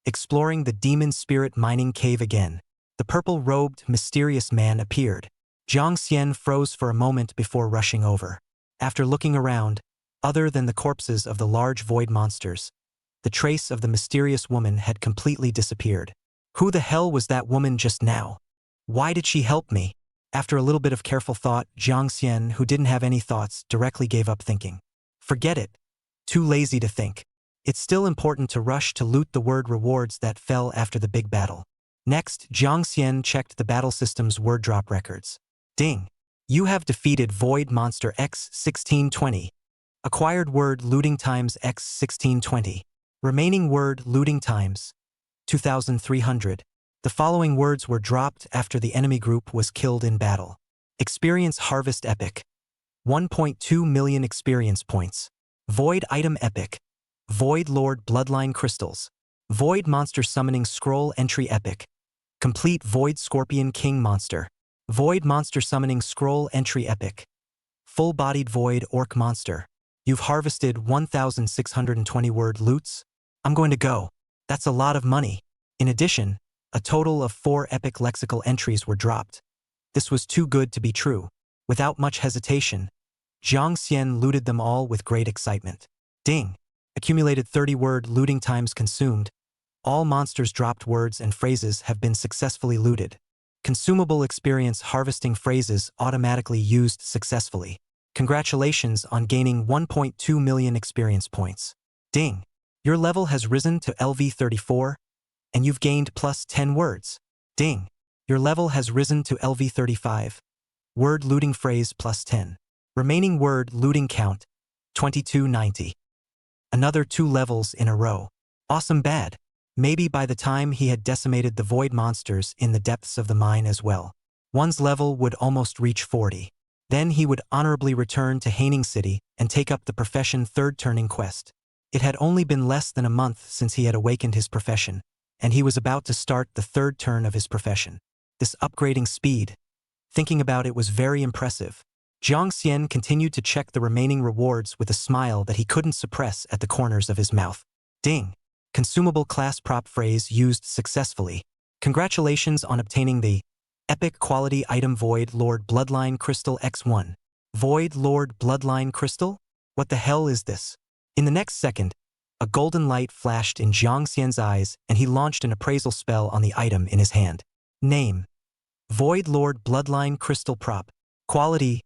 Exploring the demon spirit mining cave again. The purple-robed, mysterious man appeared. Jiang Xian froze for a moment before rushing over. After looking around, other than the corpses of the large void monsters, the trace of the mysterious woman had completely disappeared. Who the hell was that woman just now? Why did she help me? After a little bit of careful thought, Jiang Xian, who didn't have any thoughts, directly gave up thinking. Forget it. Too lazy to think. It's still important to rush to loot the word rewards that fell after the big battle. Next, Jiang Xian checked the battle system's word drop records. Ding! You have defeated Void Monster X1620. Acquired word looting times X1620. Remaining word looting times 2,300. The following words were dropped after the enemy group was killed in battle. Experience Harvest Epic. 1.2 million experience points. Void Item Epic. Void Lord Bloodline Crystals. Void Monster Summoning Scroll Entry Epic. Complete Void Scorpion King Monster. Void Monster Summoning Scroll Entry Epic. Full-bodied Void Orc Monster. You've harvested 1,620 word loots. I'm going to go. That's a lot of money. In addition, a total of 4 epic lexical entries were dropped. This was too good to be true. Without much hesitation, Jiang Xian looted them all with great excitement. Ding! Accumulated 30-word looting times consumed. All monsters dropped words and phrases have been successfully looted. Consumable experience harvesting phrases automatically used successfully. Congratulations on gaining 1.2 million experience points. Ding! Your level has risen to LV34, and you've gained plus 10 words. Ding! Your level has risen to LV35. Word looting phrase plus 10. Remaining word looting count, 2290. Another 2 levels in a row. Awesome bad. Maybe by the time he had decimated the void monsters in the depths of the mine as well. One's level would almost reach 40. Then he would honorably return to Haining City and take up the profession third turning quest. It had only been less than a month since he had awakened his profession, and he was about to start the third turn of his profession. This upgrading speed, thinking about it, was very impressive. Jiang Xian continued to check the remaining rewards with a smile that he couldn't suppress at the corners of his mouth. Ding! Consumable class prop phrase used successfully. Congratulations on obtaining the epic quality item Void Lord Bloodline Crystal X1. Void Lord Bloodline Crystal? What the hell is this? In the next second, a golden light flashed in Jiang Xian's eyes and he launched an appraisal spell on the item in his hand. Name: Void Lord Bloodline Crystal Prop. Quality: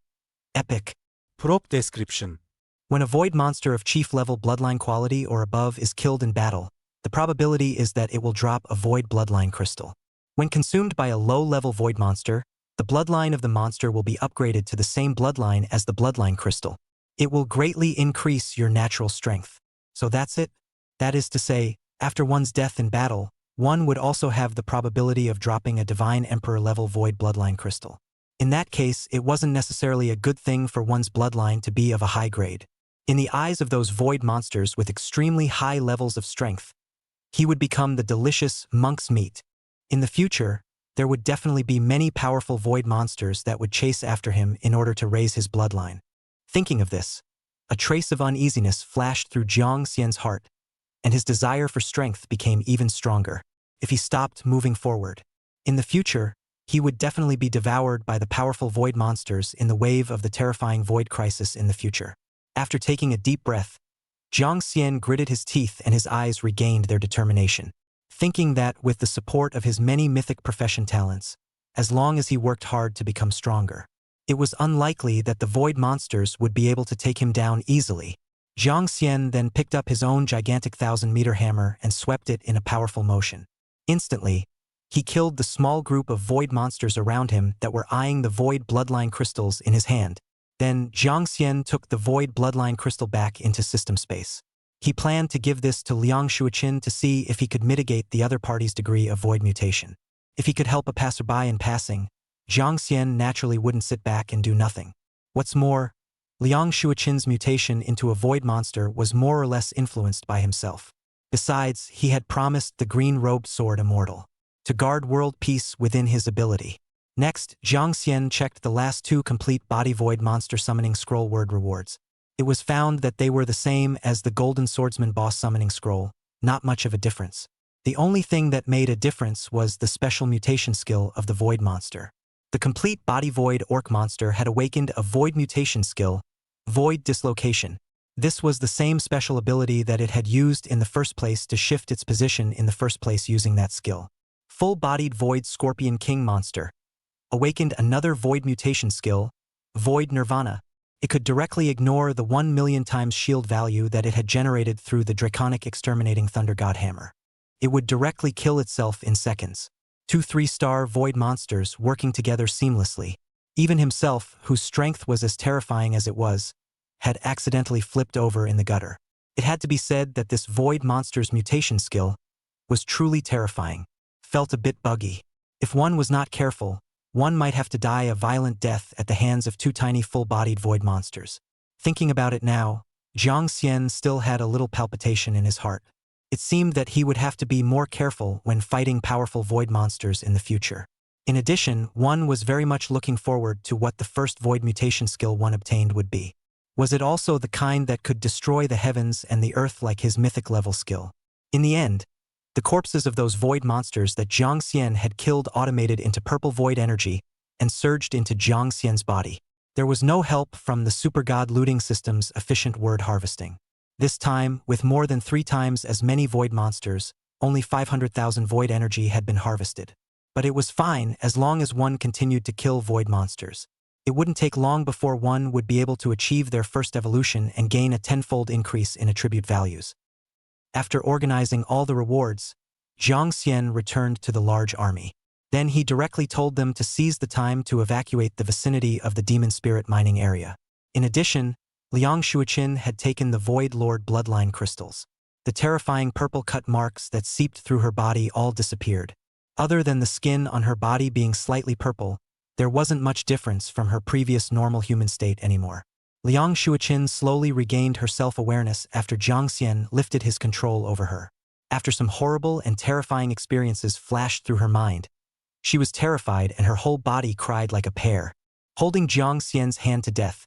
epic. Prop description. When a void monster of chief level bloodline quality or above is killed in battle, the probability is that it will drop a void bloodline crystal. When consumed by a low-level void monster, the bloodline of the monster will be upgraded to the same bloodline as the bloodline crystal. It will greatly increase your natural strength. So that's it? That is to say, after one's death in battle, one would also have the probability of dropping a Divine Emperor-level void bloodline crystal. In that case, it wasn't necessarily a good thing for one's bloodline to be of a high grade. In the eyes of those void monsters with extremely high levels of strength, he would become the delicious monk's meat. In the future, there would definitely be many powerful void monsters that would chase after him in order to raise his bloodline. Thinking of this, a trace of uneasiness flashed through Jiang Xian's heart, and his desire for strength became even stronger. If he stopped moving forward, in the future, he would definitely be devoured by the powerful void monsters in the wave of the terrifying void crisis in the future. After taking a deep breath, Jiang Xian gritted his teeth and his eyes regained their determination, thinking that with the support of his many mythic profession talents, as long as he worked hard to become stronger, it was unlikely that the void monsters would be able to take him down easily. Jiang Xian then picked up his own gigantic 1,000-meter hammer and swept it in a powerful motion. Instantly, he killed the small group of void monsters around him that were eyeing the void bloodline crystals in his hand. Then Jiang Xian took the void bloodline crystal back into system space. He planned to give this to Liang Shuoqin to see if he could mitigate the other party's degree of void mutation. If he could help a passerby in passing, Jiang Xian naturally wouldn't sit back and do nothing. What's more, Liang Shuoqin's mutation into a void monster was more or less influenced by himself. Besides, he had promised the green-robed sword immortal to guard world peace within his ability. Next, Jiang Xian checked the last 2 complete body void monster summoning scroll word rewards. It was found that they were the same as the Golden Swordsman boss summoning scroll, not much of a difference. The only thing that made a difference was the special mutation skill of the void monster. The complete body void orc monster had awakened a void mutation skill, Void Dislocation. This was the same special ability that it had used in the first place to shift its position in the first place using that skill. Full-bodied void Scorpion King monster awakened another void mutation skill, Void Nirvana. It could directly ignore the 1 million times shield value that it had generated through the draconic exterminating Thunder God Hammer. It would directly kill itself in seconds. 2 3-star void monsters working together seamlessly. Even himself, whose strength was as terrifying as it was, had accidentally flipped over in the gutter. It had to be said that this void monster's mutation skill was truly terrifying. Felt a bit buggy. If one was not careful, one might have to die a violent death at the hands of 2 tiny full-bodied void monsters. Thinking about it now, Jiang Xian still had a little palpitation in his heart. It seemed that he would have to be more careful when fighting powerful void monsters in the future. In addition, one was very much looking forward to what the first void mutation skill one obtained would be. Was it also the kind that could destroy the heavens and the earth like his mythic level skill? In the end, the corpses of those void monsters that Jiang Xian had killed automated into purple void energy and surged into Jiang Xian's body. There was no help from the super god looting system's efficient word harvesting. This time, with more than 3 times as many void monsters, only 500,000 void energy had been harvested. But it was fine as long as one continued to kill void monsters. It wouldn't take long before one would be able to achieve their first evolution and gain a 10-fold increase in attribute values. After organizing all the rewards, Jiang Xian returned to the large army. Then he directly told them to seize the time to evacuate the vicinity of the demon spirit mining area. In addition, Liang Shuiqin had taken the Void Lord bloodline crystals. The terrifying purple cut marks that seeped through her body all disappeared. Other than the skin on her body being slightly purple, there wasn't much difference from her previous normal human state anymore. Liang Shuiqin slowly regained her self-awareness after Jiang Xian lifted his control over her. After some horrible and terrifying experiences flashed through her mind, she was terrified and her whole body cried like a pear. Holding Jiang Xian's hand to death,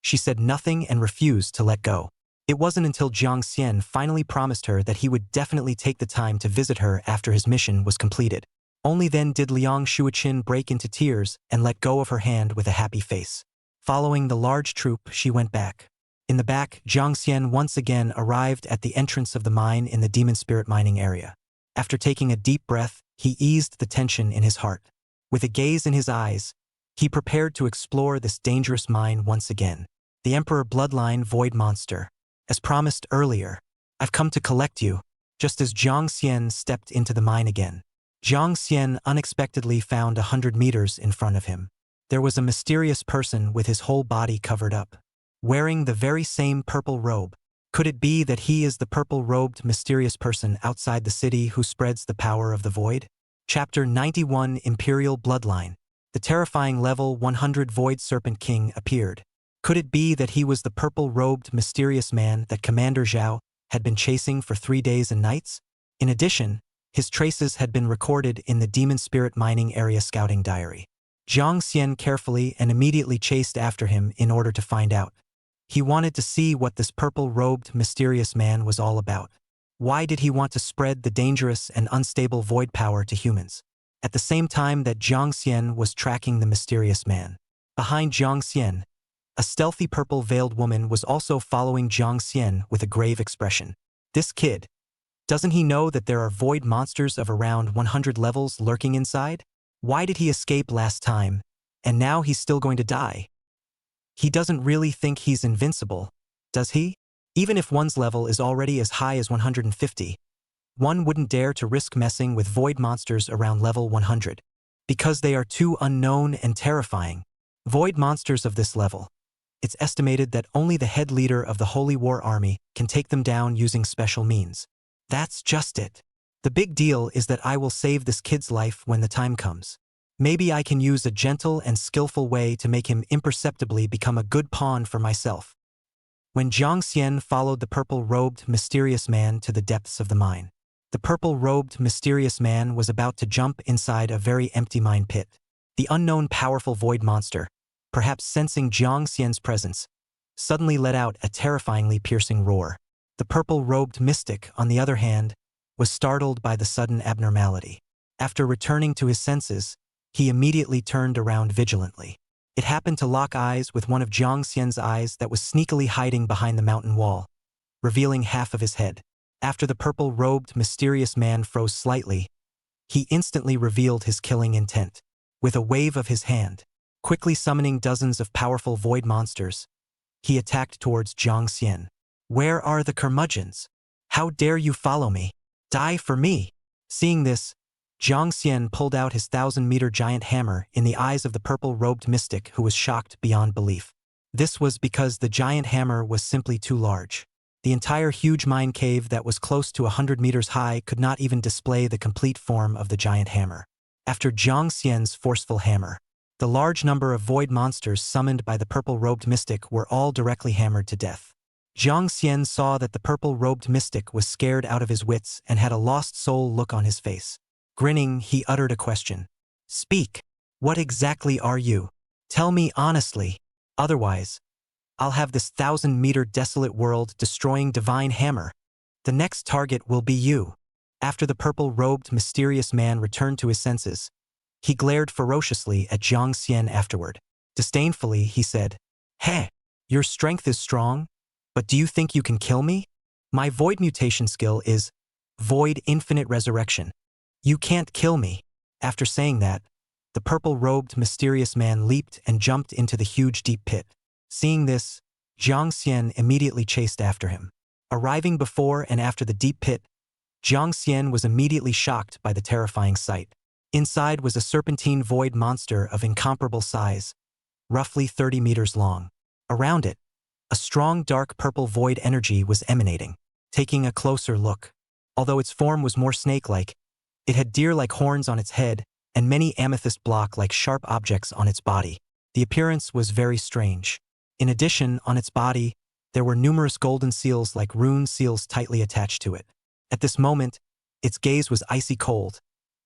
she said nothing and refused to let go. It wasn't until Jiang Xian finally promised her that he would definitely take the time to visit her after his mission was completed. Only then did Liang Shuiqin break into tears and let go of her hand with a happy face. Following the large troop, she went back. In the back, Jiang Xian once again arrived at the entrance of the mine in the demon spirit mining area. After taking a deep breath, he eased the tension in his heart. With a gaze in his eyes, he prepared to explore this dangerous mine once again. The Emperor Bloodline Void Monster. As promised earlier, I've come to collect you. Just as Jiang Xian stepped into the mine again, Jiang Xian unexpectedly found 100 meters in front of him. There was a mysterious person with his whole body covered up, wearing the very same purple robe. Could it be that he is the purple-robed mysterious person outside the city who spreads the power of the void? Chapter 91 Imperial Bloodline. The terrifying level 100 Void Serpent King appeared. Could it be that he was the purple-robed mysterious man that Commander Zhao had been chasing for 3 days and nights? In addition, his traces had been recorded in the Demon Spirit Mining Area Scouting Diary. Jiang Xian carefully and immediately chased after him in order to find out. He wanted to see what this purple-robed mysterious man was all about. Why did he want to spread the dangerous and unstable void power to humans? At the same time that Jiang Xian was tracking the mysterious man, behind Jiang Xian, a stealthy purple-veiled woman was also following Jiang Xian with a grave expression. This kid, doesn't he know that there are void monsters of around 100 levels lurking inside? Why did he escape last time, and now he's still going to die? He doesn't really think he's invincible, does he? Even if one's level is already as high as 150, one wouldn't dare to risk messing with void monsters around level 100, because they are too unknown and terrifying. Void monsters of this level. It's estimated that only the head leader of the Holy War Army can take them down using special means. That's just it. The big deal is that I will save this kid's life when the time comes. Maybe I can use a gentle and skillful way to make him imperceptibly become a good pawn for myself. When Jiang Xian followed the purple-robed mysterious man to the depths of the mine, the purple-robed mysterious man was about to jump inside a very empty mine pit. The unknown powerful void monster, perhaps sensing Jiang Xian's presence, suddenly let out a terrifyingly piercing roar. The purple-robed mystic, on the other hand, was startled by the sudden abnormality. After returning to his senses, he immediately turned around vigilantly. It happened to lock eyes with one of Jiang Xian's eyes that was sneakily hiding behind the mountain wall, revealing half of his head. After the purple-robed mysterious man froze slightly, he instantly revealed his killing intent. With a wave of his hand, quickly summoning dozens of powerful void monsters, he attacked towards Jiang Xian. Where are the curmudgeons? How dare you follow me? Die for me! Seeing this, Jiang Xian pulled out his 1,000-meter giant hammer in the eyes of the purple-robed mystic, who was shocked beyond belief. This was because the giant hammer was simply too large. The entire huge mine cave that was close to 100 meters high could not even display the complete form of the giant hammer. After Jiang Xian's forceful hammer, the large number of void monsters summoned by the purple-robed mystic were all directly hammered to death. Jiang Xian saw that the purple-robed mystic was scared out of his wits and had a lost soul look on his face. Grinning, he uttered a question. Speak. What exactly are you? Tell me honestly. Otherwise, I'll have this 1,000-meter desolate world destroying divine hammer. The next target will be you. After the purple-robed mysterious man returned to his senses, he glared ferociously at Jiang Xian afterward. Disdainfully, he said, "Heh, your strength is strong, but do you think you can kill me? My void mutation skill is Void Infinite Resurrection. You can't kill me." After saying that, the purple-robed mysterious man leaped and jumped into the huge deep pit. Seeing this, Jiang Xian immediately chased after him. Arriving before and after the deep pit, Jiang Xian was immediately shocked by the terrifying sight. Inside was a serpentine void monster of incomparable size, roughly 30 meters long. Around it, a strong dark purple void energy was emanating. Taking a closer look, although its form was more snake-like, it had deer-like horns on its head and many amethyst block-like sharp objects on its body. The appearance was very strange. In addition, on its body, there were numerous golden seals like rune seals tightly attached to it. At this moment, its gaze was icy cold,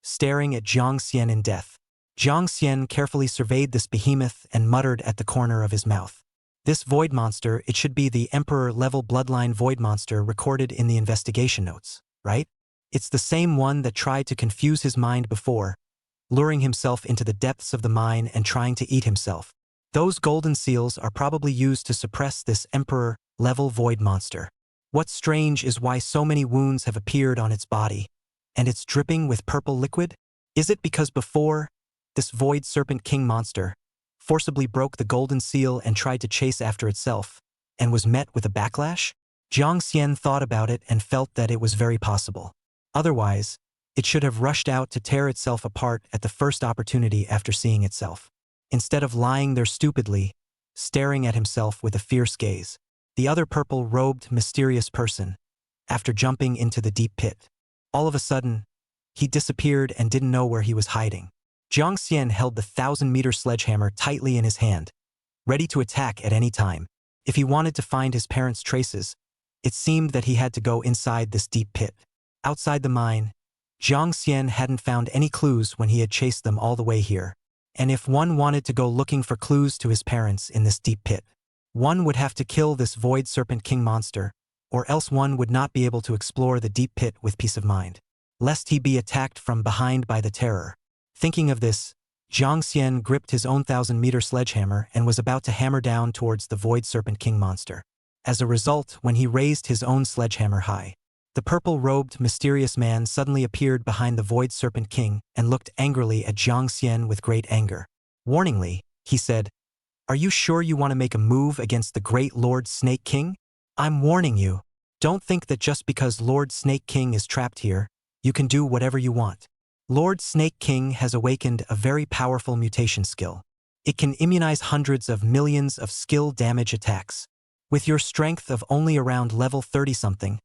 staring at Jiang Xian in death. Jiang Xian carefully surveyed this behemoth and muttered at the corner of his mouth. This void monster, it should be the Emperor-level bloodline void monster recorded in the investigation notes, right? It's the same one that tried to confuse his mind before, luring himself into the depths of the mine and trying to eat himself. Those golden seals are probably used to suppress this Emperor-level void monster. What's strange is why so many wounds have appeared on its body, and it's dripping with purple liquid? Is it because before, this void serpent king monster forcibly broke the golden seal and tried to chase after itself, and was met with a backlash? Jiang Xian thought about it and felt that it was very possible. Otherwise, it should have rushed out to tear itself apart at the first opportunity after seeing itself. Instead of lying there stupidly, staring at himself with a fierce gaze, the other purple-robed, mysterious person, after jumping into the deep pit. All of a sudden, he disappeared and didn't know where he was hiding. Jiang Xian held the 1,000-meter sledgehammer tightly in his hand, ready to attack at any time. If he wanted to find his parents' traces, it seemed that he had to go inside this deep pit. Outside the mine, Jiang Xian hadn't found any clues when he had chased them all the way here. And if one wanted to go looking for clues to his parents in this deep pit, one would have to kill this void serpent king monster, or else one would not be able to explore the deep pit with peace of mind, lest he be attacked from behind by the terror. Thinking of this, Jiang Xian gripped his own 1,000-meter sledgehammer and was about to hammer down towards the void serpent king monster. As a result, when he raised his own sledgehammer high, the purple-robed, mysterious man suddenly appeared behind the void serpent king and looked angrily at Jiang Xian with great anger. Warningly, he said, "Are you sure you want to make a move against the great Lord Snake King? I'm warning you. Don't think that just because Lord Snake King is trapped here, you can do whatever you want. Lord Snake King has awakened a very powerful mutation skill. It can immunize hundreds of millions of skill damage attacks. With your strength of only around level 30-something,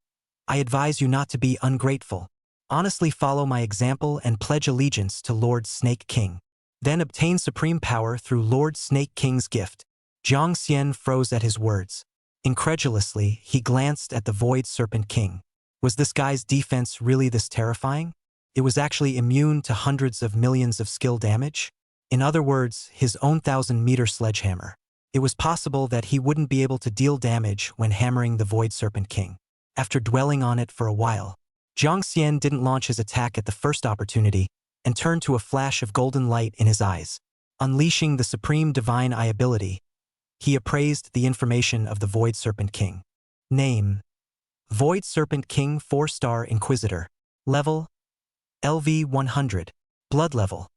I advise you not to be ungrateful. Honestly follow my example and pledge allegiance to Lord Snake King. Then obtain supreme power through Lord Snake King's gift." Jiang Xian froze at his words. Incredulously, he glanced at the Void Serpent King. Was this guy's defense really this terrifying? It was actually immune to hundreds of millions of skill damage? In other words, his own 1,000-meter sledgehammer. It was possible that he wouldn't be able to deal damage when hammering the Void Serpent King. After dwelling on it for a while, Jiang Xian didn't launch his attack at the first opportunity and turned to a flash of golden light in his eyes. Unleashing the supreme divine eye ability, he appraised the information of the Void Serpent King. Name: Void Serpent King 4-star Inquisitor. Level: LV 100. Blood level: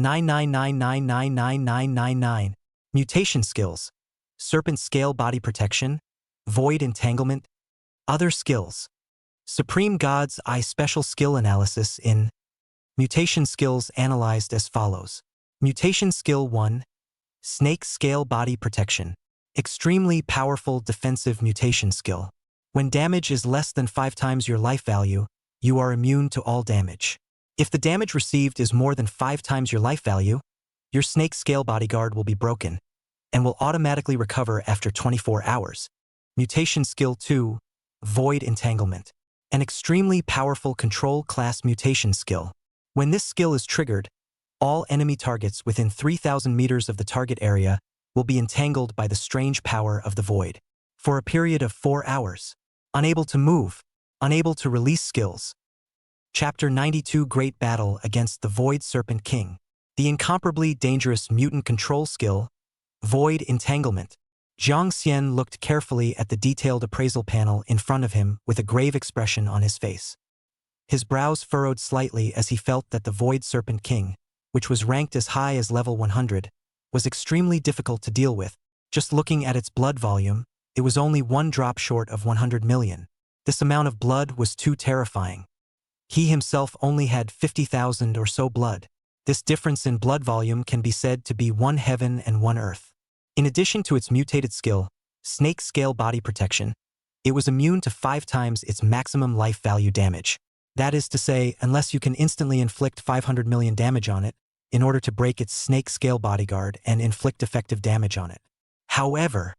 999999999. Mutation skills: Serpent Scale Body Protection, Void Entanglement. Other skills: Supreme God's Eye Special Skill Analysis in Mutation skills analyzed as follows. Mutation Skill 1. Snake Scale Body Protection. Extremely powerful defensive mutation skill. When damage is less than 5 times your life value, you are immune to all damage. If the damage received is more than 5 times your life value, your snake scale bodyguard will be broken and will automatically recover after 24 hours. Mutation Skill 2. Void Entanglement. An extremely powerful control class mutation skill. When this skill is triggered, all enemy targets within 3,000 meters of the target area will be entangled by the strange power of the void for a period of 4 hours. Unable to move, unable to release skills. Chapter 92: Great Battle against the Void Serpent King. The incomparably dangerous mutant control skill, Void entanglement. Jiang Xian looked carefully at the detailed appraisal panel in front of him with a grave expression on his face. His brows furrowed slightly as he felt that the Void Serpent King, which was ranked as high as level 100, was extremely difficult to deal with. Just looking at its blood volume, it was only one drop short of 100 million. This amount of blood was too terrifying. He himself only had 50,000 or so blood. This difference in blood volume can be said to be one heaven and one earth. In addition to its mutated skill, Snake Scale Body Protection, it was immune to 5 times its maximum life value damage. That is to say, unless you can instantly inflict 500 million damage on it, in order to break its Snake Scale Bodyguard and inflict effective damage on it. However,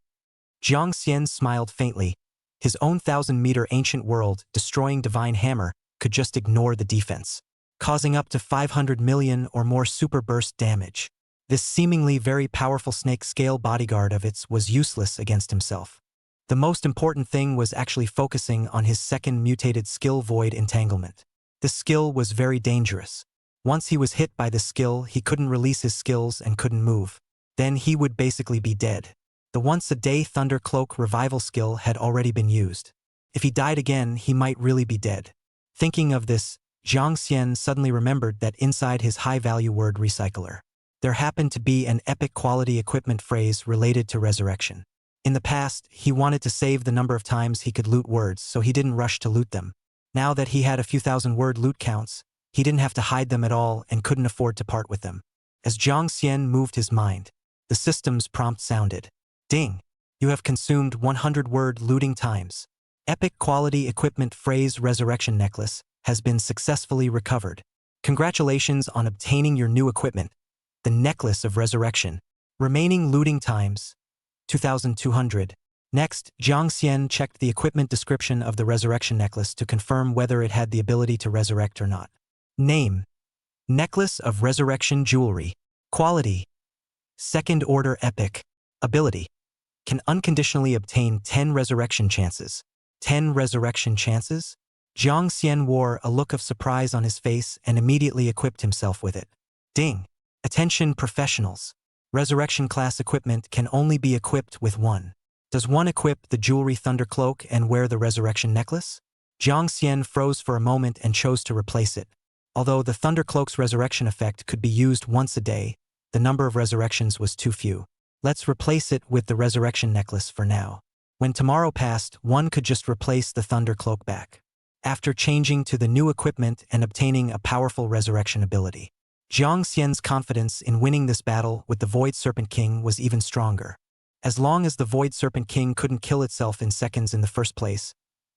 Jiang Xian smiled faintly. His own 1,000-meter ancient world, destroying Divine Hammer, could just ignore the defense, causing up to 500 million or more super burst damage. This seemingly very powerful Snake Scale Bodyguard of its was useless against himself. The most important thing was actually focusing on his second mutated skill, Void Entanglement. This skill was very dangerous. Once he was hit by this skill, he couldn't release his skills and couldn't move. Then he would basically be dead. The once-a-day Thunder Cloak revival skill had already been used. If he died again, he might really be dead. Thinking of this, Jiang Xian suddenly remembered that inside his high-value word recycler, there happened to be an epic quality equipment phrase related to resurrection. In the past, he wanted to save the number of times he could loot words, so he didn't rush to loot them. Now that he had a few thousand word loot counts, he didn't have to hide them at all and couldn't afford to part with them. As Jiang Xian moved his mind, the system's prompt sounded. Ding! You have consumed 100 word looting times. Epic quality equipment phrase resurrection necklace has been successfully recovered. Congratulations on obtaining your new equipment, the Necklace of Resurrection. Remaining looting times, 2,200. Next, Jiang Xian checked the equipment description of the resurrection necklace to confirm whether it had the ability to resurrect or not. Name: Necklace of Resurrection Jewelry. Quality: Second Order Epic. Ability: Can unconditionally obtain 10 resurrection chances. 10 resurrection chances? Jiang Xian wore a look of surprise on his face and immediately equipped himself with it. Ding! Attention professionals. Resurrection class equipment can only be equipped with one. Does one equip the jewelry Thunder Cloak and wear the resurrection necklace? Jiang Xian froze for a moment and chose to replace it. Although the Thunder Cloak's resurrection effect could be used once a day, the number of resurrections was too few. Let's replace it with the resurrection necklace for now. When tomorrow passed, one could just replace the Thunder Cloak back. After changing to the new equipment and obtaining a powerful resurrection ability, Jiang Xian's confidence in winning this battle with the Void Serpent King was even stronger. As long as the Void Serpent King couldn't kill itself in seconds in the first place,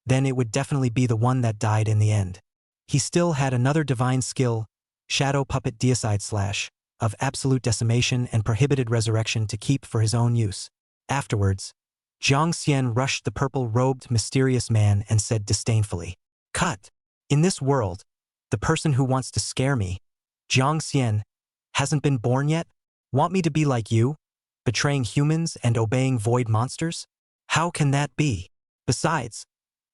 then it would definitely be the one that died in the end. He still had another divine skill, Shadow Puppet Deicide Slash, of absolute decimation and prohibited resurrection to keep for his own use. Afterwards, Jiang Xian rushed the purple-robed mysterious man and said disdainfully, "Cut! In this world, the person who wants to scare me, Jiang Xian, hasn't been born yet? Want me to be like you, betraying humans and obeying void monsters? How can that be? Besides,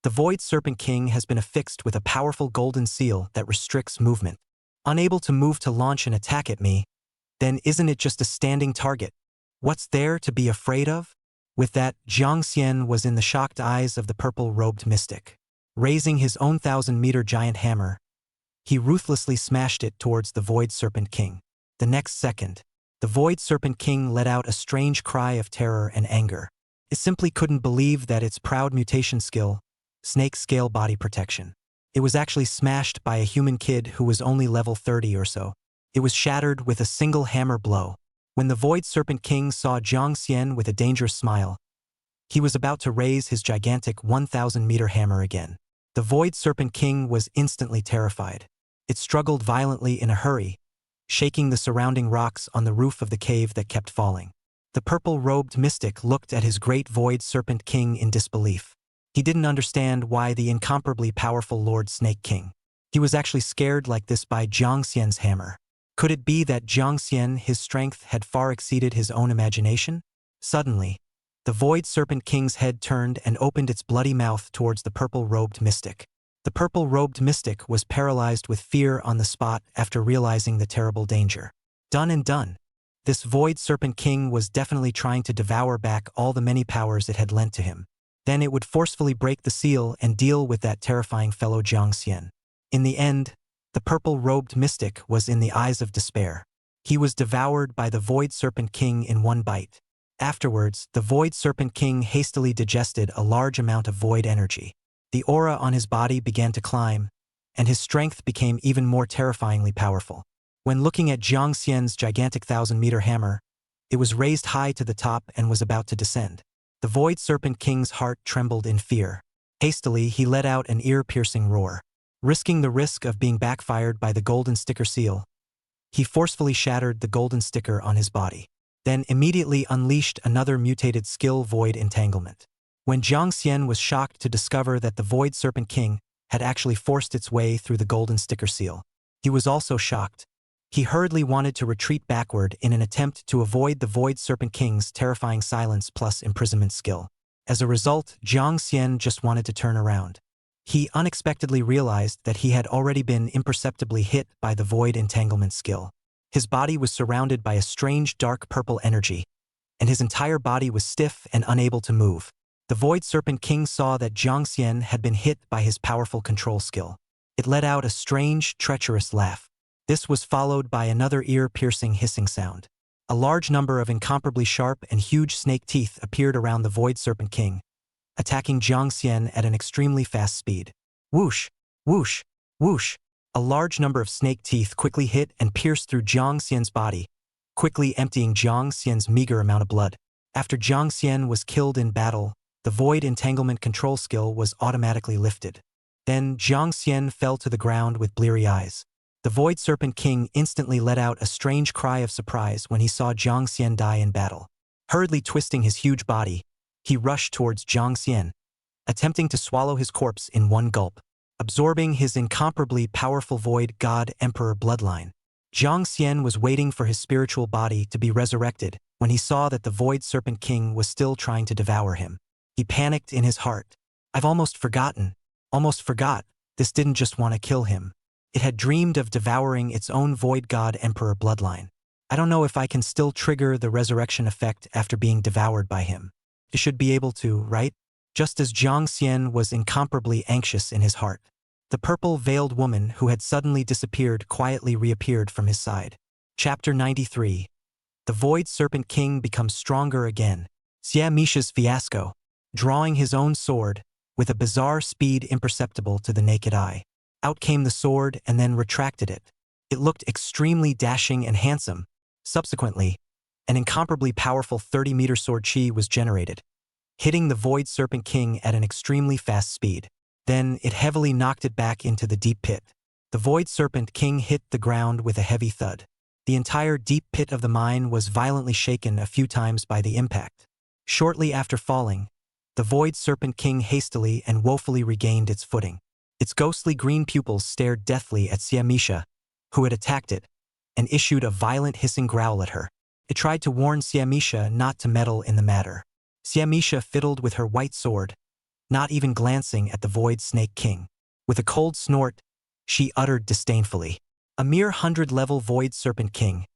the Void Serpent King has been affixed with a powerful golden seal that restricts movement. Unable to move to launch an attack at me, then isn't it just a standing target? What's there to be afraid of?" With that, Jiang Xian was in the shocked eyes of the purple-robed mystic. Raising his own 1,000-meter giant hammer, he ruthlessly smashed it towards the Void Serpent King. The next second, the Void Serpent King let out a strange cry of terror and anger. It simply couldn't believe that its proud mutation skill, Snake Scale Body Protection, it was actually smashed by a human kid who was only level 30 or so. It was shattered with a single hammer blow. When the Void Serpent King saw Jiang Xian with a dangerous smile, he was about to raise his gigantic 1,000-meter hammer again. The Void Serpent King was instantly terrified. It struggled violently in a hurry, shaking the surrounding rocks on the roof of the cave that kept falling. The purple-robed mystic looked at his great Void Serpent King in disbelief. He didn't understand why the incomparably powerful Lord Snake King. He was actually scared like this by Jiang Xian's hammer. Could it be that Jiang Xian, his strength had far exceeded his own imagination? Suddenly, the Void Serpent King's head turned and opened its bloody mouth towards the purple-robed mystic. The purple-robed mystic was paralyzed with fear on the spot after realizing the terrible danger. Done and done. This Void Serpent King was definitely trying to devour back all the many powers it had lent to him. Then it would forcefully break the seal and deal with that terrifying fellow Jiang Xian. In the end, the purple-robed mystic was in the eyes of despair. He was devoured by the Void Serpent King in one bite. Afterwards, the Void Serpent King hastily digested a large amount of void energy. The aura on his body began to climb, and his strength became even more terrifyingly powerful. When looking at Jiang Xian's gigantic 1,000-meter hammer, it was raised high to the top and was about to descend. The Void Serpent King's heart trembled in fear. Hastily, he let out an ear-piercing roar. Risking the risk of being backfired by the golden sticker seal, he forcefully shattered the golden sticker on his body, then immediately unleashed another mutated skill Void Entanglement. When Jiang Xian was shocked to discover that the Void Serpent King had actually forced its way through the golden sticker seal, he was also shocked. He hurriedly wanted to retreat backward in an attempt to avoid the Void Serpent King's terrifying silence plus imprisonment skill. As a result, Jiang Xian just wanted to turn around. He unexpectedly realized that he had already been imperceptibly hit by the Void Entanglement skill. His body was surrounded by a strange dark purple energy, and his entire body was stiff and unable to move. The Void Serpent King saw that Jiang Xian had been hit by his powerful control skill. It let out a strange, treacherous laugh. This was followed by another ear-piercing hissing sound. A large number of incomparably sharp and huge snake teeth appeared around the Void Serpent King, attacking Jiang Xian at an extremely fast speed. Whoosh! Whoosh! Whoosh! A large number of snake teeth quickly hit and pierced through Jiang Xian's body, quickly emptying Jiang Xian's meager amount of blood. After Jiang Xian was killed in battle, the Void Entanglement control skill was automatically lifted. Then Jiang Xian fell to the ground with bleary eyes. The Void Serpent King instantly let out a strange cry of surprise when he saw Jiang Xian die in battle. Hurriedly twisting his huge body, he rushed towards Jiang Xian, attempting to swallow his corpse in one gulp. Absorbing his incomparably powerful Void God Emperor bloodline, Jiang Xian was waiting for his spiritual body to be resurrected when he saw that the Void Serpent King was still trying to devour him. He panicked in his heart. I've almost forgot. This didn't just want to kill him. It had dreamed of devouring its own Void God Emperor bloodline. I don't know if I can still trigger the resurrection effect after being devoured by him. It should be able to, right? Just as Jiang Xian was incomparably anxious in his heart, the purple-veiled woman who had suddenly disappeared quietly reappeared from his side. Chapter 93. The Void Serpent King becomes stronger again. Xia Misha's fiasco. Drawing his own sword, with a bizarre speed imperceptible to the naked eye. Out came the sword and then retracted it. It looked extremely dashing and handsome. Subsequently, an incomparably powerful 30-meter sword chi was generated, hitting the Void Serpent King at an extremely fast speed. Then it heavily knocked it back into the deep pit. The Void Serpent King hit the ground with a heavy thud. The entire deep pit of the mine was violently shaken a few times by the impact. Shortly after falling, the Void Serpent King hastily and woefully regained its footing. Its ghostly green pupils stared deathly at Xia Misha, who had attacked it, and issued a violent hissing growl at her. It tried to warn Xia Misha not to meddle in the matter. Xia Misha fiddled with her white sword, not even glancing at the Void Snake King. With a cold snort, she uttered disdainfully, "A mere 100-level Void Serpent King.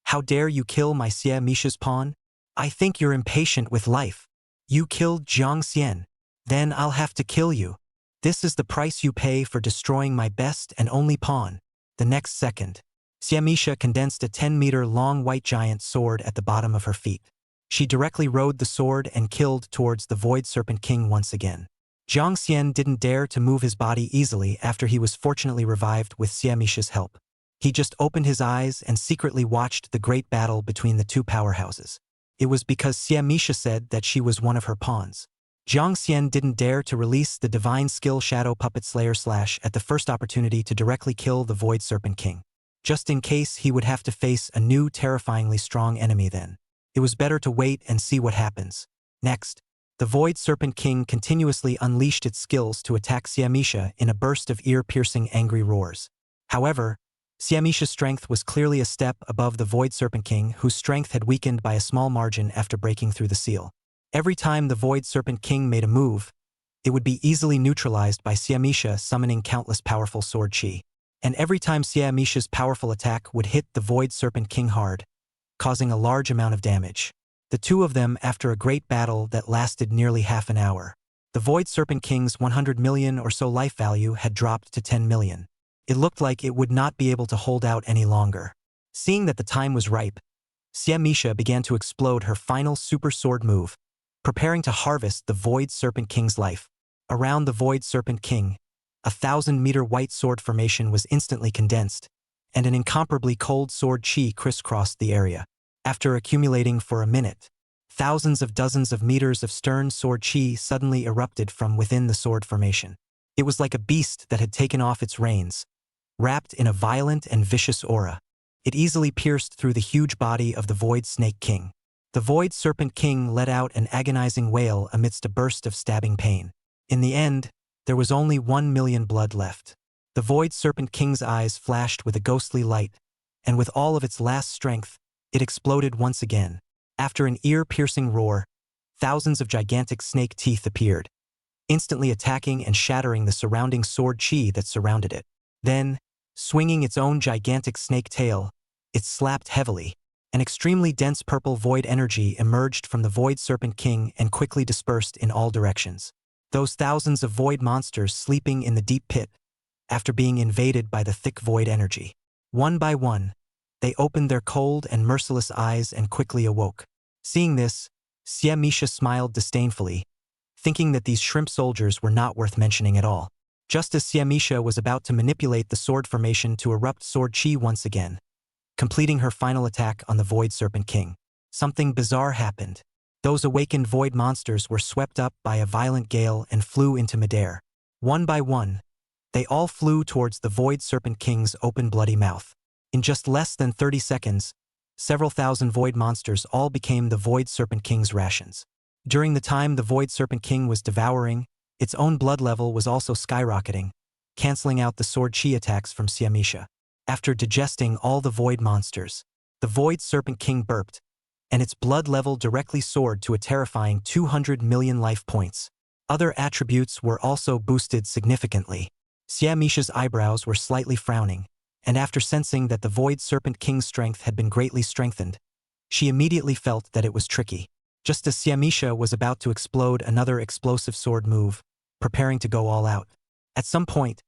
How dare you kill my Xia Misha's pawn? I think you're impatient with life. You killed Jiang Xian. Then I'll have to kill you. This is the price you pay for destroying my best and only pawn." The next second, Xia Misha condensed a 10-meter-long white giant sword at the bottom of her feet. She directly rode the sword and killed towards the Void Serpent King once again. Jiang Xian didn't dare to move his body easily after he was fortunately revived with Xia Misha's help. He just opened his eyes and secretly watched the great battle between the two powerhouses. It was because Xia Misha said that she was one of her pawns. Jiang Xian didn't dare to release the divine skill Shadow Puppet Slayer / at the first opportunity to directly kill the Void Serpent King, just in case he would have to face a new terrifyingly strong enemy then. It was better to wait and see what happens. Next, the Void Serpent King continuously unleashed its skills to attack Xia Misha in a burst of ear-piercing angry roars. However, Xia Misha's strength was clearly a step above the Void Serpent King, whose strength had weakened by a small margin after breaking through the seal. Every time the Void Serpent King made a move, it would be easily neutralized by Xia Misha summoning countless powerful sword chi. And every time Xia Misha's powerful attack would hit the Void Serpent King hard, causing a large amount of damage. The two of them after a great battle that lasted nearly half an hour. The Void Serpent King's 100 million or so life value had dropped to 10 million. It looked like it would not be able to hold out any longer. Seeing that the time was ripe, Siamisha began to explode her final super sword move, preparing to harvest the Void Serpent King's life. Around the Void Serpent King, a 1,000-meter white sword formation was instantly condensed, and an incomparably cold sword chi crisscrossed the area. After accumulating for a minute, thousands of dozens of meters of stern sword chi suddenly erupted from within the sword formation. It was like a beast that had taken off its reins, wrapped in a violent and vicious aura. It easily pierced through the huge body of the Void Snake King. The Void Serpent King let out an agonizing wail amidst a burst of stabbing pain. In the end, there was only 1 million blood left. The Void Serpent King's eyes flashed with a ghostly light, and with all of its last strength, it exploded once again. After an ear-piercing roar, thousands of gigantic snake teeth appeared, instantly attacking and shattering the surrounding sword chi that surrounded it. Then, swinging its own gigantic snake tail, it slapped heavily. An extremely dense purple void energy emerged from the Void Serpent King and quickly dispersed in all directions. Those thousands of void monsters sleeping in the deep pit, after being invaded by the thick void energy. One by one, they opened their cold and merciless eyes and quickly awoke. Seeing this, Siamisha smiled disdainfully, thinking that these shrimp soldiers were not worth mentioning at all. Just as Siamisha was about to manipulate the sword formation to erupt sword chi once again, completing her final attack on the Void Serpent King, something bizarre happened. Those awakened void monsters were swept up by a violent gale and flew into midair. One by one, they all flew towards the Void Serpent King's open bloody mouth. In just less than 30 seconds, several thousand void monsters all became the Void Serpent King's rations. During the time the Void Serpent King was devouring, its own blood level was also skyrocketing, canceling out the sword chi attacks from Siamisha. After digesting all the void monsters, the Void Serpent King burped, and its blood level directly soared to a terrifying 200 million life points. Other attributes were also boosted significantly. Siamisha's eyebrows were slightly frowning, and after sensing that the Void Serpent King's strength had been greatly strengthened, she immediately felt that it was tricky. Just as Siamisha was about to explode another explosive sword move, preparing to go all out, at some point,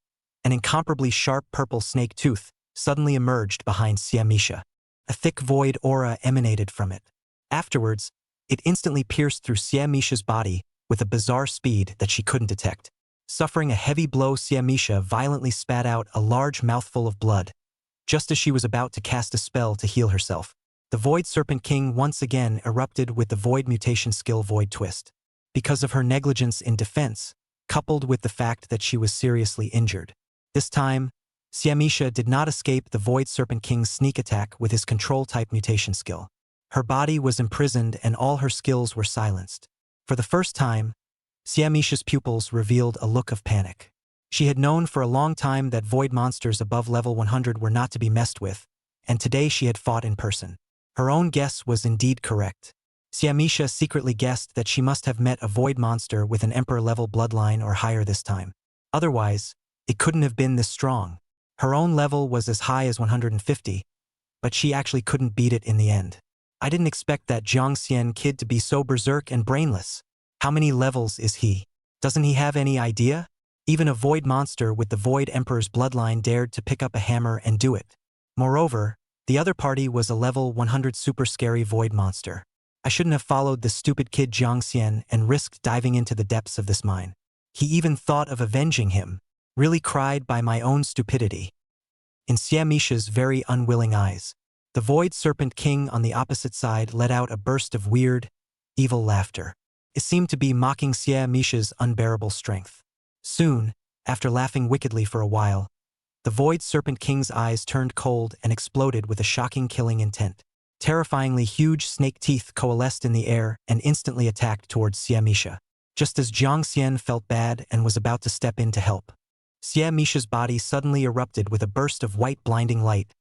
an incomparably sharp purple snake tooth suddenly emerged behind Siamisha. A thick void aura emanated from it. Afterwards, it instantly pierced through Siamisha's body with a bizarre speed that she couldn't detect. Suffering a heavy blow, Siamisha violently spat out a large mouthful of blood, just as she was about to cast a spell to heal herself. The Void Serpent King once again erupted with the Void Mutation skill Void Twist. Because of her negligence in defense, coupled with the fact that she was seriously injured. This time, Siamisha did not escape the Void Serpent King's sneak attack with his Control-type mutation skill. Her body was imprisoned and all her skills were silenced. For the first time, Siamisha's pupils revealed a look of panic. She had known for a long time that void monsters above level 100 were not to be messed with, and today she had fought in person. Her own guess was indeed correct. Siamisha secretly guessed that she must have met a void monster with an Emperor-level bloodline or higher this time. Otherwise, it couldn't have been this strong. Her own level was as high as 150, but she actually couldn't beat it in the end. I didn't expect that Jiangxian kid to be so berserk and brainless. How many levels is he? Doesn't he have any idea? Even a void monster with the Void Emperor's bloodline dared to pick up a hammer and do it. Moreover, the other party was a level 100 super scary void monster. I shouldn't have followed this stupid kid Jiangxian and risked diving into the depths of this mine. He even thought of avenging him, really cried by my own stupidity. In Siamisha's very unwilling eyes, the Void Serpent King on the opposite side let out a burst of weird, evil laughter. It seemed to be mocking Siamisha's unbearable strength. Soon, after laughing wickedly for a while, the Void Serpent King's eyes turned cold and exploded with a shocking killing intent. Terrifyingly huge snake teeth coalesced in the air and instantly attacked towards Siamisha. Just as Jiangxian felt bad and was about to step in to help, Siamisha's body suddenly erupted with a burst of white blinding light,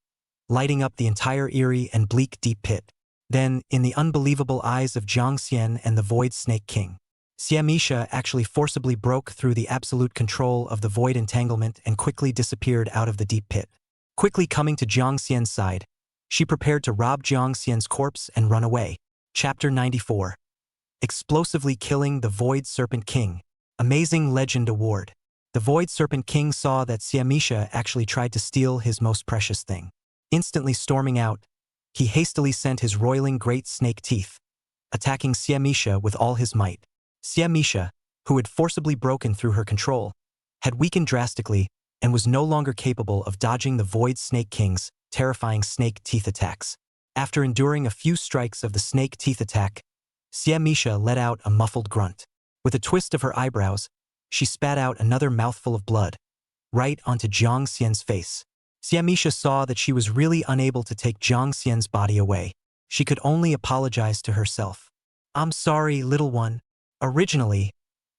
lighting up the entire eerie and bleak deep pit. Then, in the unbelievable eyes of Jiangxian and the Void Snake King, Siamisha actually forcibly broke through the absolute control of the void entanglement and quickly disappeared out of the deep pit. Quickly coming to Jiangxian's side, She prepared to rob Jiang Xian's corpse and run away. Chapter 94. Explosively killing the Void Serpent King. Amazing Legend Award. The Void Serpent King saw that Siamisha actually tried to steal his most precious thing. Instantly storming out, he hastily sent his roiling great snake teeth, attacking Siamisha with all his might. Siamisha, who had forcibly broken through her control, had weakened drastically and was no longer capable of dodging the Void Snake King's terrifying snake teeth attacks. After enduring a few strikes of the snake teeth attack, Siamisha let out a muffled grunt. With a twist of her eyebrows, she spat out another mouthful of blood, right onto Jiang Xian's face. Siamisha saw that she was really unable to take Jiang Xian's body away. She could only apologize to herself. "I'm sorry, little one. Originally,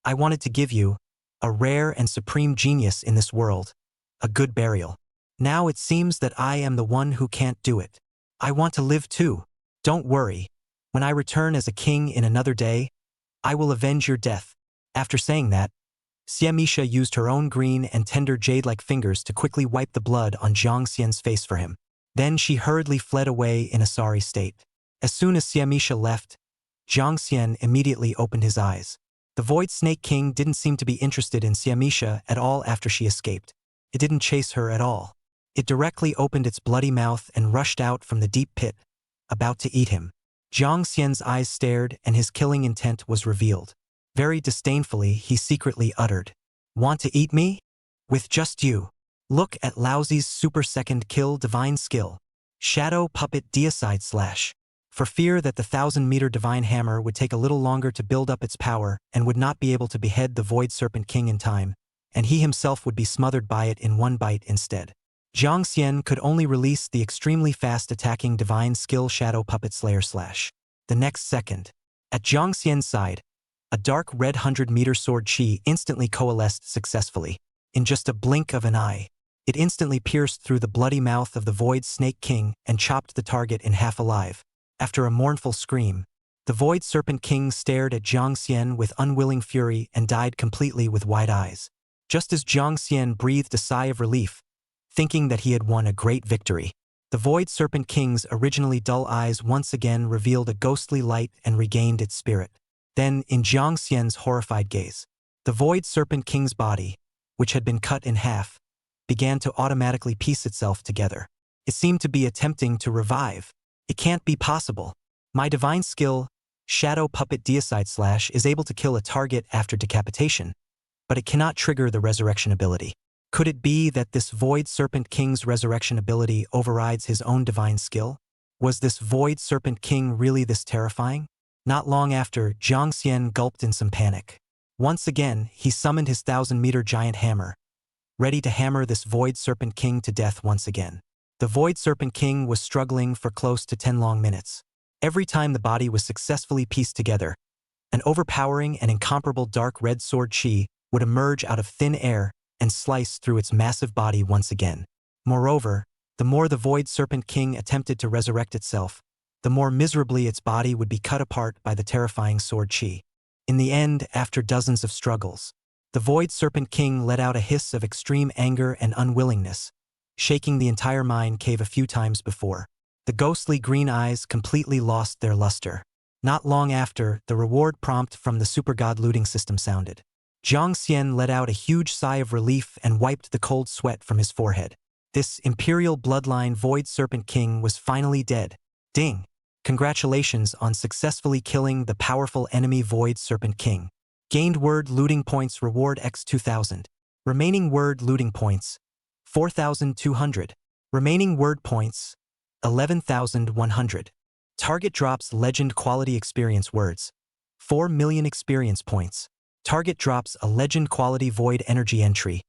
I wanted to give you a rare and supreme genius in this world, a good burial. Now it seems that I am the one who can't do it. I want to live too. Don't worry. When I return as a king in another day, I will avenge your death." After saying that, Siamisha used her own green and tender jade-like fingers to quickly wipe the blood on Jiang Xian's face for him. Then she hurriedly fled away in a sorry state. As soon as Siamisha left, Jiang Xian immediately opened his eyes. The Void Snake King didn't seem to be interested in Siamisha at all after she escaped. It didn't chase her at all. It directly opened its bloody mouth and rushed out from the deep pit, about to eat him. Jiang Xian's eyes stared and his killing intent was revealed. Very disdainfully, he secretly uttered, "Want to eat me? With just you. Look at Laozi's super second kill divine skill. Shadow Puppet Deicide Slash." For fear that the 1,000-meter divine hammer would take a little longer to build up its power and would not be able to behead the Void Serpent King in time, and he himself would be smothered by it in one bite instead, Jiang Xian could only release the extremely fast attacking divine skill Shadow Puppet Slayer Slash. The next second, at Jiang Xian's side, a dark red 100-meter sword chi instantly coalesced successfully. In just a blink of an eye, it instantly pierced through the bloody mouth of the Void Snake King and chopped the target in half alive. After a mournful scream, the Void Serpent King stared at Jiang Xian with unwilling fury and died completely with wide eyes. Just as Jiang Xian breathed a sigh of relief, thinking that he had won a great victory, the Void Serpent King's originally dull eyes once again revealed a ghostly light and regained its spirit. Then, in Jiang Xian's horrified gaze, the Void Serpent King's body, which had been cut in half, began to automatically piece itself together. It seemed to be attempting to revive. "It can't be possible. My divine skill, Shadow Puppet Deicide Slash, is able to kill a target after decapitation, but it cannot trigger the resurrection ability. Could it be that this Void Serpent King's resurrection ability overrides his own divine skill? Was this Void Serpent King really this terrifying?" Not long after, Jiang Xian gulped in some panic. Once again, he summoned his 1,000-meter giant hammer, ready to hammer this Void Serpent King to death once again. The Void Serpent King was struggling for close to 10 long minutes. Every time the body was successfully pieced together, an overpowering and incomparable dark red sword chi would emerge out of thin air and slice through its massive body once again. Moreover, the more the Void Serpent King attempted to resurrect itself, the more miserably its body would be cut apart by the terrifying sword chi. In the end, after dozens of struggles, the Void Serpent King let out a hiss of extreme anger and unwillingness, shaking the entire mine cave a few times before. The ghostly green eyes completely lost their luster. Not long after, the reward prompt from the Super God looting system sounded. Jiang Xian let out a huge sigh of relief and wiped the cold sweat from his forehead. This Imperial Bloodline Void Serpent King was finally dead. Ding! Congratulations on successfully killing the powerful enemy Void Serpent King. Gained word looting points reward x 2,000. Remaining word looting points 4,200. Remaining word points 11,100. Target drops legend quality experience words 4 million experience points. Target drops a legend quality void energy entry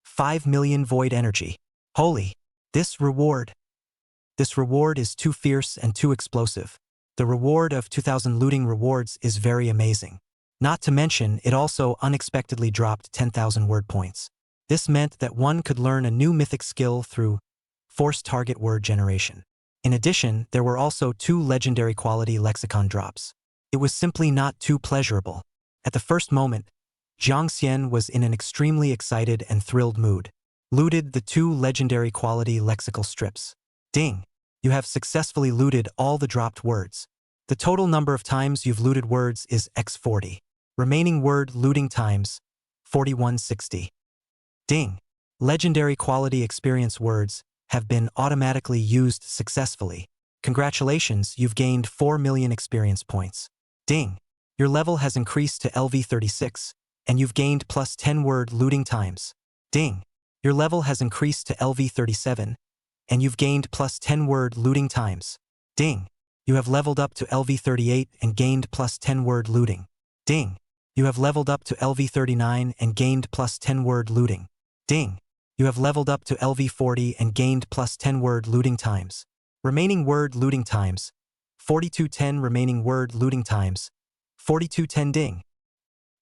5 million void energy. Holy! This reward is too fierce and too explosive. The reward of 2,000 looting rewards is very amazing. Not to mention, it also unexpectedly dropped 10,000 word points. This meant that one could learn a new mythic skill through forced target word generation. In addition, there were also 2 legendary quality lexicon drops. It was simply not too pleasurable. At the first moment, Jiang Xian was in an extremely excited and thrilled mood. Looted the 2 legendary quality lexical strips. Ding! You have successfully looted all the dropped words. The total number of times you've looted words is x40. Remaining word looting times, 4160. Ding! Legendary quality experience words have been automatically used successfully. Congratulations, you've gained 4 million experience points. Ding! Your level has increased to LV36, and you've gained plus 10 word looting times. Ding! Your level has increased to LV37, and you've gained plus 10 word looting times. Ding! You have leveled up to LV38 and gained plus 10 word looting. Ding! You have leveled up to LV39 and gained plus 10 word looting. Ding! You have leveled up to LV40 and gained plus 10 word looting times. Remaining word looting times, 4210. Remaining word looting times, 4210. Ding!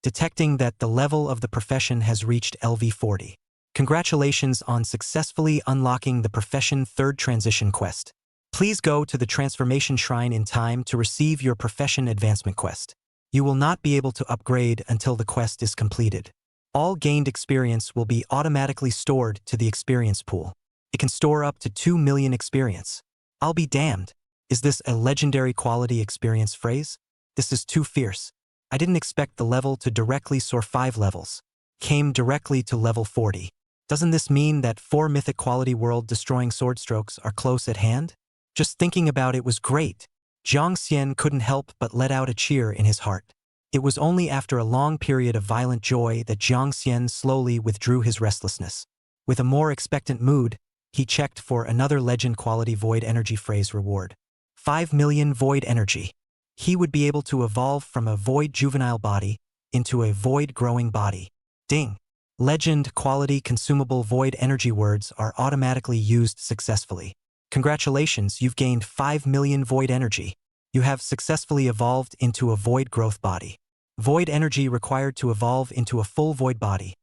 Detecting that the level of the profession has reached LV40. Congratulations on successfully unlocking the profession 3rd transition quest. Please go to the transformation shrine in time to receive your profession advancement quest. You will not be able to upgrade until the quest is completed. All gained experience will be automatically stored to the experience pool. It can store up to 2 million experience. I'll be damned. Is this a legendary quality experience phrase? This is too fierce. I didn't expect the level to directly soar 5 levels. Came directly to level 40. Doesn't this mean that 4 mythic quality world-destroying sword strokes are close at hand? Just thinking about it was great. Jiang Xian couldn't help but let out a cheer in his heart. It was only after a long period of violent joy that Jiang Xian slowly withdrew his restlessness. With a more expectant mood, he checked for another legend-quality void energy phrase reward. 5 million void energy. He would be able to evolve from a void juvenile body into a void growing body. Ding! Legend-quality consumable void energy words are automatically used successfully. Congratulations, you've gained 5 million void energy. You have successfully evolved into a void growth body. Void energy required to evolve into a full void body.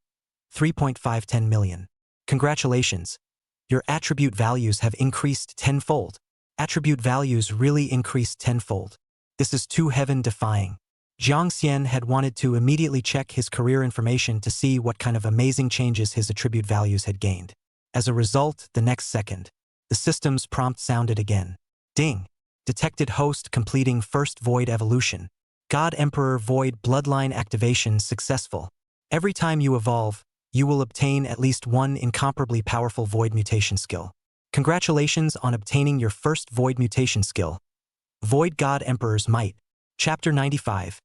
3.510 million. Congratulations. Your attribute values have increased tenfold. Attribute values really increased tenfold. This is too heaven-defying. Jiang Xian had wanted to immediately check his career information to see what kind of amazing changes his attribute values had gained. As a result, the next second, the system's prompt sounded again. Ding! Detected host completing first void evolution. God Emperor Void Bloodline activation successful. Every time you evolve, you will obtain at least one incomparably powerful void mutation skill. Congratulations on obtaining your first void mutation skill. Void God Emperor's Might. Chapter 95.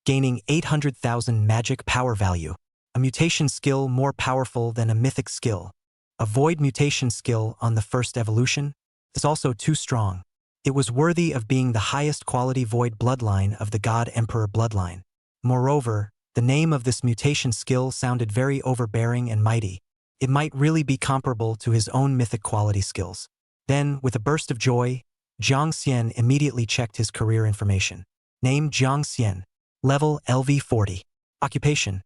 Gaining 800,000 magic power value. A mutation skill more powerful than a mythic skill. A void mutation skill on the first evolution is also too strong. It was worthy of being the highest quality void bloodline of the God Emperor bloodline. Moreover, the name of this mutation skill sounded very overbearing and mighty. It might really be comparable to his own mythic quality skills. Then, with a burst of joy, Jiang Xian immediately checked his career information. Name Jiang Xian. Level LV40. Occupation.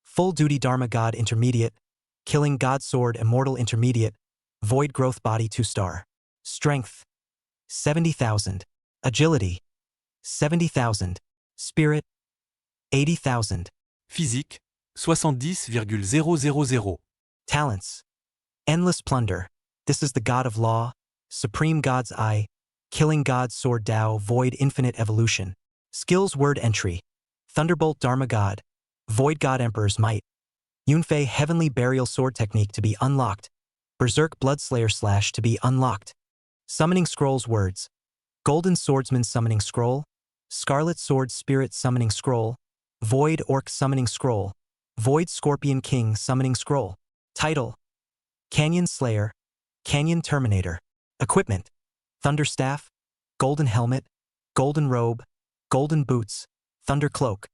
Full Duty Dharma God Intermediate. Killing God Sword Immortal Intermediate. Void Growth Body 2-star. Strength. 70,000. Agility. 70,000. Spirit. 80,000. Physique, 70,000. Talents. Endless Plunder. This is the God of Law. Supreme God's Eye. Killing God Sword Tao Void Infinite Evolution. Skills Word Entry. Thunderbolt Dharma God. Void God Emperor's Might. Yunfei Heavenly Burial Sword Technique to be unlocked. Berserk Bloodslayer Slash to be unlocked. Summoning Scrolls Words. Golden Swordsman Summoning Scroll. Scarlet Sword Spirit Summoning Scroll. Void Orc Summoning Scroll. Void Scorpion King Summoning Scroll. Title. Canyon Slayer. Canyon Terminator. Equipment. Thunder Staff. Golden Helmet. Golden Robe. Golden Boots. Thunder Cloak.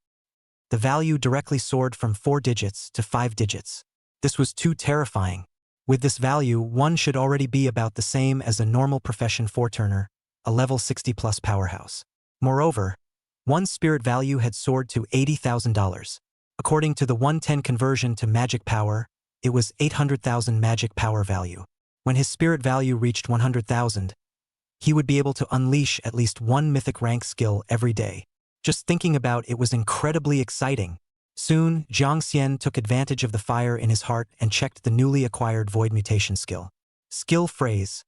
The value directly soared from 4 digits to 5 digits. This was too terrifying. With this value, one should already be about the same as a normal profession 4-turner, a level 60+ powerhouse. Moreover, one's spirit value had soared to $80,000. According to the 110 conversion to magic power, it was 800,000 magic power value. When his spirit value reached 100,000, he would be able to unleash at least one mythic rank skill every day. Just thinking about it was incredibly exciting. Soon, Jiang Xian took advantage of the fire in his heart and checked the newly acquired void mutation skill. Skill phrase.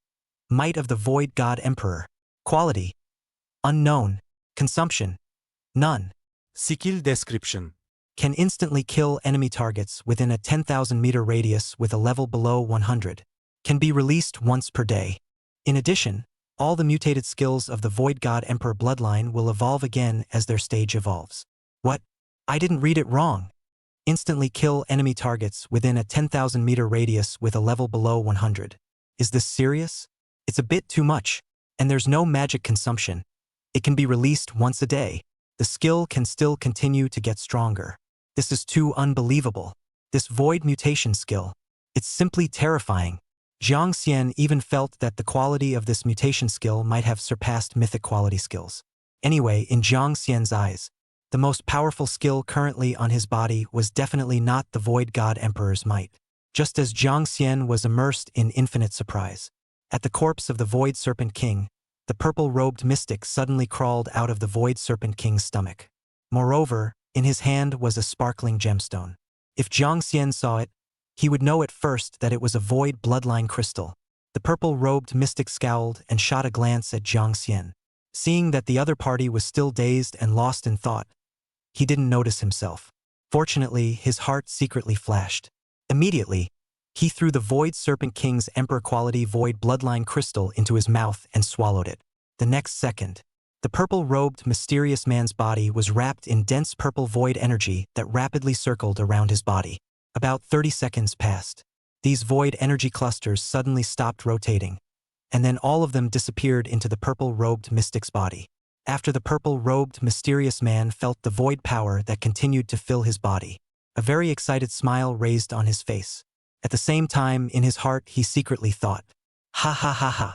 Might of the Void God Emperor. Quality: unknown. Consumption: none. Skill description. Can instantly kill enemy targets within a 10,000-meter radius with a level below 100. Can be released once per day. In addition, all the mutated skills of the Void God Emperor bloodline will evolve again as their stage evolves. What? I didn't read it wrong. Instantly kill enemy targets within a 10,000-meter radius with a level below 100. Is this serious? It's a bit too much. And there's no magic consumption. It can be released once a day. The skill can still continue to get stronger. This is too unbelievable. This void mutation skill. It's simply terrifying. Jiang Xian even felt that the quality of this mutation skill might have surpassed mythic quality skills. Anyway, in Jiang Xian's eyes, the most powerful skill currently on his body was definitely not the Void God Emperor's might. Just as Jiang Xian was immersed in infinite surprise. At the corpse of the Void Serpent King, the purple-robed mystic suddenly crawled out of the Void Serpent King's stomach. Moreover, in his hand was a sparkling gemstone. If Jiang Xian saw it, he would know at first that it was a void bloodline crystal. The purple-robed mystic scowled and shot a glance at Jiang Xian. Seeing that the other party was still dazed and lost in thought, he didn't notice himself. Fortunately, his heart secretly flashed. Immediately, he threw the Void Serpent King's Emperor-quality void bloodline crystal into his mouth and swallowed it. The next second, the purple-robed mysterious man's body was wrapped in dense purple void energy that rapidly circled around his body. About 30 seconds passed. These void energy clusters suddenly stopped rotating, and then all of them disappeared into the purple-robed mystic's body. After the purple-robed mysterious man felt the void power that continued to fill his body, a very excited smile raised on his face. At the same time, in his heart, he secretly thought, "Ha ha ha ha.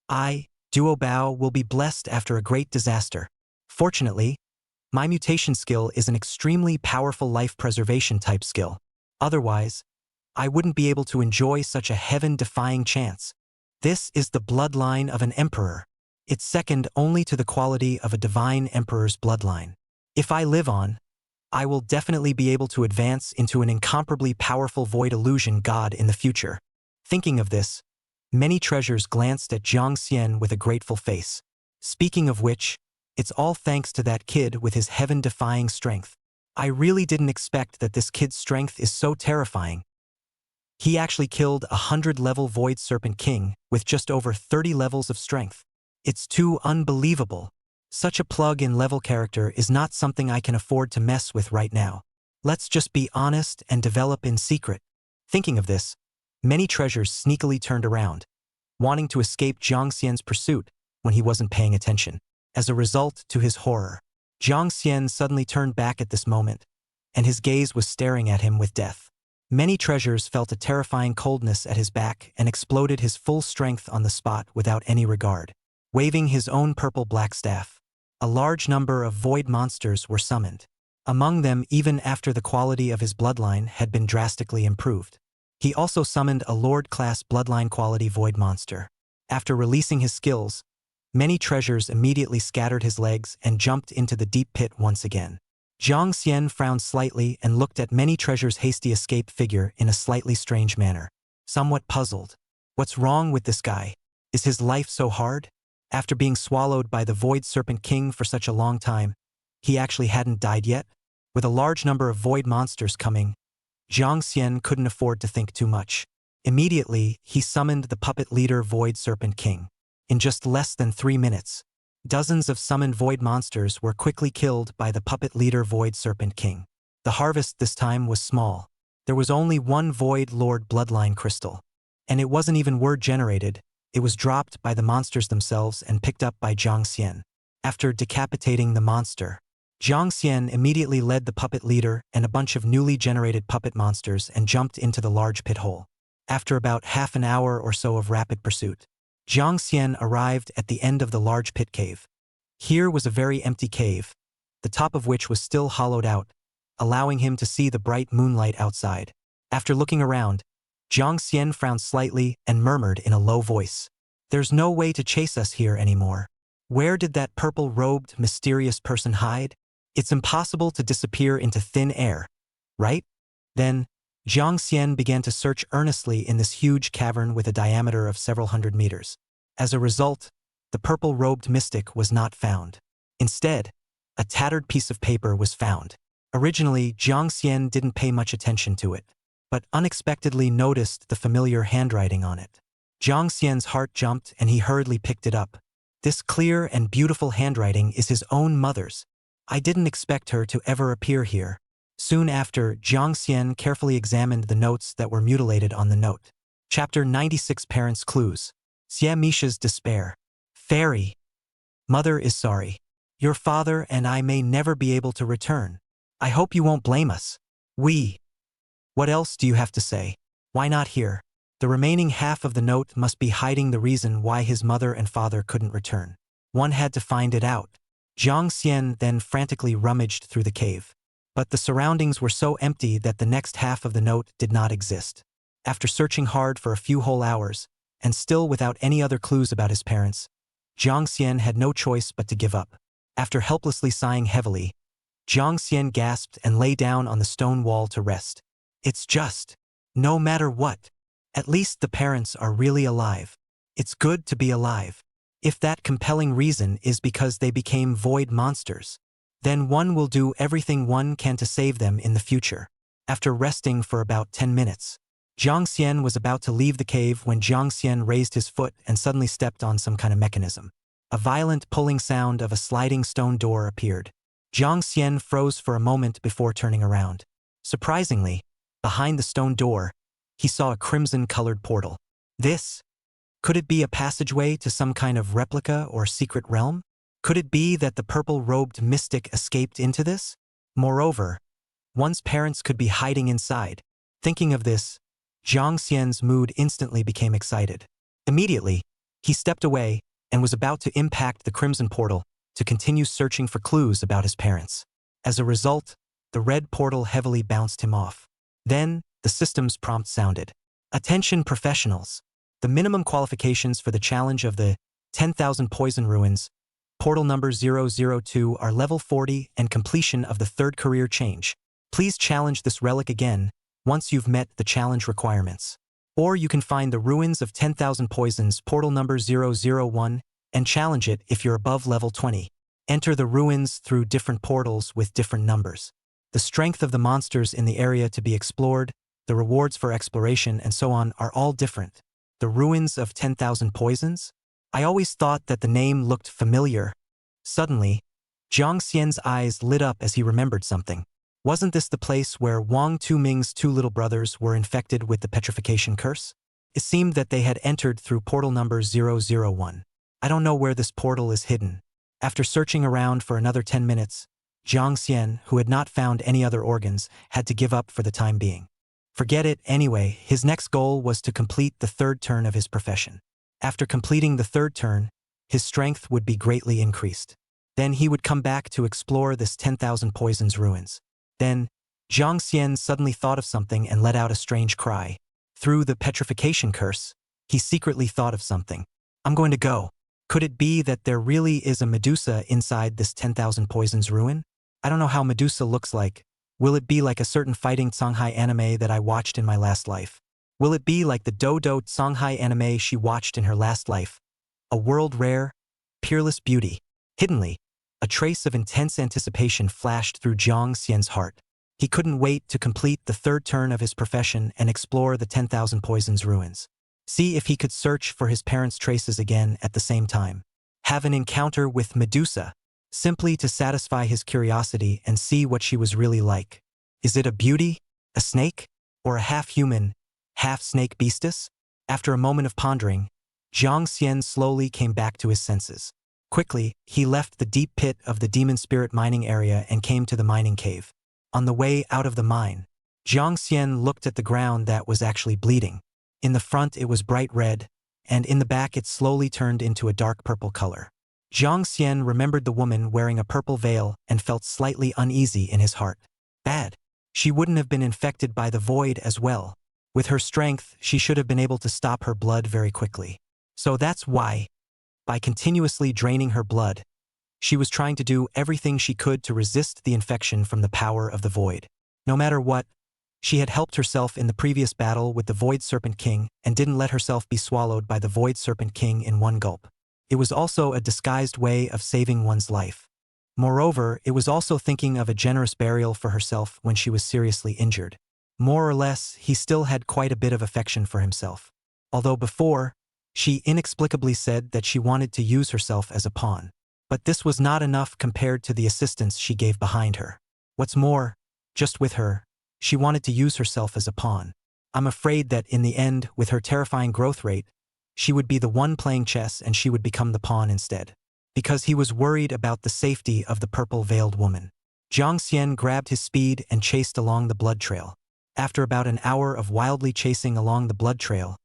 I, Duo Bao, will be blessed after a great disaster. Fortunately, my mutation skill is an extremely powerful life preservation type skill. Otherwise, I wouldn't be able to enjoy such a heaven-defying chance. This is the bloodline of an emperor. It's second only to the quality of a divine emperor's bloodline. If I live on, I will definitely be able to advance into an incomparably powerful void illusion god in the future." Thinking of this, many treasures glanced at Jiang Xian with a grateful face. Speaking of which, it's all thanks to that kid with his heaven-defying strength. I really didn't expect that this kid's strength is so terrifying. He actually killed a 100-level Void Serpent King with just over 30 levels of strength. It's too unbelievable. Such a plug-in level character is not something I can afford to mess with right now. Let's just be honest and develop in secret. Thinking of this, many treasures sneakily turned around, wanting to escape Jiang Xian's pursuit when he wasn't paying attention. As a result to his horror, Jiang Xian suddenly turned back at this moment, and his gaze was staring at him with death. Many treasures felt a terrifying coldness at his back and exploded his full strength on the spot without any regard. Waving his own purple black staff, a large number of void monsters were summoned. Among them, even after the quality of his bloodline had been drastically improved. He also summoned a Lord-class bloodline quality void monster. After releasing his skills, many treasures immediately scattered his legs and jumped into the deep pit once again. Jiang Xian frowned slightly and looked at many treasures' hasty escape figure in a slightly strange manner. Somewhat puzzled. What's wrong with this guy? Is his life so hard? After being swallowed by the Void Serpent King for such a long time, he actually hadn't died yet? With a large number of void monsters coming, Jiang Xian couldn't afford to think too much. Immediately, he summoned the puppet leader Void Serpent King. In just less than 3 minutes, dozens of summoned void monsters were quickly killed by the puppet leader Void Serpent King. The harvest this time was small. There was only one Void Lord bloodline crystal. And it wasn't even word-generated. It was dropped by the monsters themselves and picked up by Jiang Xian. After decapitating the monster, Jiang Xian immediately led the puppet leader and a bunch of newly generated puppet monsters and jumped into the large pit hole. After about half an hour or so of rapid pursuit, Jiang Xian arrived at the end of the large pit cave. Here was a very empty cave, the top of which was still hollowed out, allowing him to see the bright moonlight outside. After looking around, Jiang Xian frowned slightly and murmured in a low voice, "There's no way to chase us here anymore. Where did that purple-robed, mysterious person hide? It's impossible to disappear into thin air, right?" Then, Jiang Xian began to search earnestly in this huge cavern with a diameter of several hundred meters. As a result, the purple-robed mystic was not found. Instead, a tattered piece of paper was found. Originally, Jiang Xian didn't pay much attention to it, but unexpectedly noticed the familiar handwriting on it. Jiang Xian's heart jumped and he hurriedly picked it up. This clear and beautiful handwriting is his own mother's. I didn't expect her to ever appear here. Soon after, Jiang Xian carefully examined the notes that were mutilated on the note. Chapter 96 Parents' Clues. Xie Misha's Despair. Fairy. Mother is sorry. Your father and I may never be able to return. I hope you won't blame us. What else do you have to say? Why not here? The remaining half of the note must be hiding the reason why his mother and father couldn't return. One had to find it out. Jiang Xian then frantically rummaged through the cave. But the surroundings were so empty that the next half of the note did not exist. After searching hard for a few whole hours, and still without any other clues about his parents, Jiang Xian had no choice but to give up. After helplessly sighing heavily, Jiang Xian gasped and lay down on the stone wall to rest. It's just, no matter what, at least the parents are really alive. It's good to be alive. If that compelling reason is because they became void monsters, then one will do everything one can to save them in the future. After resting for about 10 minutes, Jiang Xian was about to leave the cave when Jiang Xian raised his foot and suddenly stepped on some kind of mechanism. A violent pulling sound of a sliding stone door appeared. Jiang Xian froze for a moment before turning around. Surprisingly, behind the stone door, he saw a crimson-colored portal. Could it be a passageway to some kind of replica or secret realm? Could it be that the purple-robed mystic escaped into this? Moreover, one's parents could be hiding inside. Thinking of this, Jiang Xian's mood instantly became excited. Immediately, he stepped away and was about to impact the crimson portal to continue searching for clues about his parents. As a result, the red portal heavily bounced him off. Then, the system's prompt sounded. Attention professionals. The minimum qualifications for the challenge of the 10,000 Poison Ruins, portal number 002 are level 40 and completion of the third career change. Please challenge this relic again once you've met the challenge requirements. Or you can find the Ruins of 10,000 Poisons portal number 001 and challenge it if you're above level 20. Enter the ruins through different portals with different numbers. The strength of the monsters in the area to be explored, the rewards for exploration, and so on are all different. The Ruins of 10,000 Poisons? I always thought that the name looked familiar. Suddenly, Jiang Xian's eyes lit up as he remembered something. Wasn't this the place where Wang Tuming's two little brothers were infected with the petrification curse? It seemed that they had entered through portal number 001. I don't know where this portal is hidden. After searching around for another 10 minutes, Jiang Xian, who had not found any other organs, had to give up for the time being. Forget it anyway. His next goal was to complete the third turn of his profession. After completing the third turn, his strength would be greatly increased. Then he would come back to explore this 10,000 Poisons ruins. Then, Jiang Xian suddenly thought of something and let out a strange cry. Through the petrification curse, he secretly thought of something. I'm going to go. Could it be that there really is a Medusa inside this 10,000 Poisons ruin? I don't know how Medusa looks like. Will it be like a certain fighting Songhai anime that I watched in my last life? Will it be like the Do-Do Songhai anime she watched in her last life? A world-rare, peerless beauty. Hiddenly, a trace of intense anticipation flashed through Jiang Xian's heart. He couldn't wait to complete the third turn of his profession and explore the 10,000 Poisons ruins. See if he could search for his parents' traces again at the same time. Have an encounter with Medusa, simply to satisfy his curiosity and see what she was really like. Is it a beauty, a snake, or a half-human, half-snake beastess? After a moment of pondering, Jiang Xian slowly came back to his senses. Quickly, he left the deep pit of the demon spirit mining area and came to the mining cave. On the way out of the mine, Jiang Xian looked at the ground that was actually bleeding. In the front it was bright red, and in the back it slowly turned into a dark purple color. Jiang Xian remembered the woman wearing a purple veil and felt slightly uneasy in his heart. Bad. She wouldn't have been infected by the void as well. With her strength, she should have been able to stop her blood very quickly. So that's why, by continuously draining her blood, she was trying to do everything she could to resist the infection from the power of the void. No matter what, She had helped herself in the previous battle with the Void Serpent King and didn't let herself be swallowed by the Void Serpent King in one gulp. It was also a disguised way of saving one's life. Moreover, it was also thinking of a generous burial for herself when she was seriously injured. More or less, he still had quite a bit of affection for himself. Although before, she inexplicably said that she wanted to use herself as a pawn. But this was not enough compared to the assistance she gave behind her. What's more, just with her, she wanted to use herself as a pawn. I'm afraid that in the end, with her terrifying growth rate, she would be the one playing chess and she would become the pawn instead. Because he was worried about the safety of the purple-veiled woman. Jiang Xian grabbed his speed and chased along the blood trail. After about an hour of wildly chasing along the blood trail,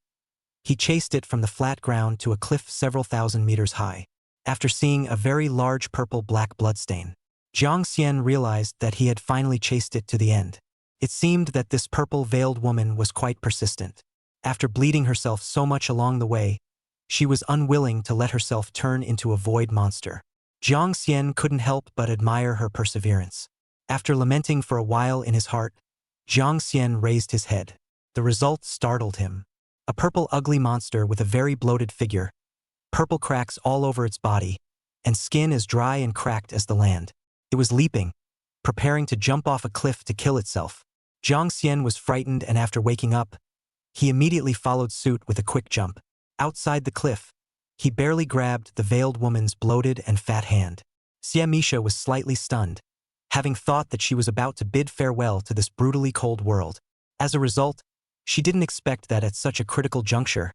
he chased it from the flat ground to a cliff several thousand meters high. After seeing a very large purple-black bloodstain, Jiang Xian realized that he had finally chased it to the end. It seemed that this purple-veiled woman was quite persistent. After bleeding herself so much along the way, she was unwilling to let herself turn into a void monster. Jiang Xian couldn't help but admire her perseverance. After lamenting for a while in his heart, Jiang Xian raised his head. The result startled him. A purple ugly monster with a very bloated figure, purple cracks all over its body, and skin as dry and cracked as the land. It was leaping, preparing to jump off a cliff to kill itself. Jiang Xian was frightened, and after waking up, he immediately followed suit with a quick jump. Outside the cliff, he barely grabbed the veiled woman's bloated and fat hand. Xia Misha was slightly stunned, having thought that she was about to bid farewell to this brutally cold world. As a result, she didn't expect that at such a critical juncture,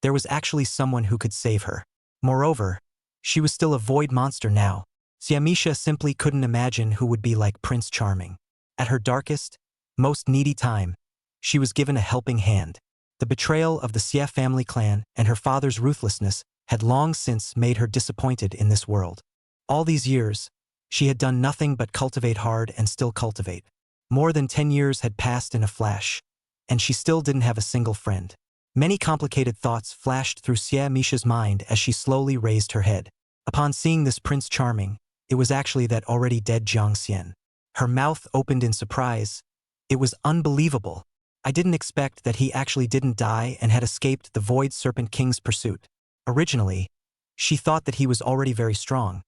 there was actually someone who could save her. Moreover, she was still a void monster now. Xia Misha simply couldn't imagine who would be like Prince Charming. At her darkest, most needy time, she was given a helping hand. The betrayal of the Xia family clan and her father's ruthlessness had long since made her disappointed in this world. All these years, she had done nothing but cultivate hard and still cultivate. More than 10 years had passed in a flash, and she still didn't have a single friend. Many complicated thoughts flashed through Xia Misha's mind as she slowly raised her head. Upon seeing this Prince Charming, it was actually that already dead Jiang Xian. Her mouth opened in surprise. It was unbelievable. I didn't expect that he actually didn't die and had escaped the Void Serpent King's pursuit. Originally, she thought that he was already very strong,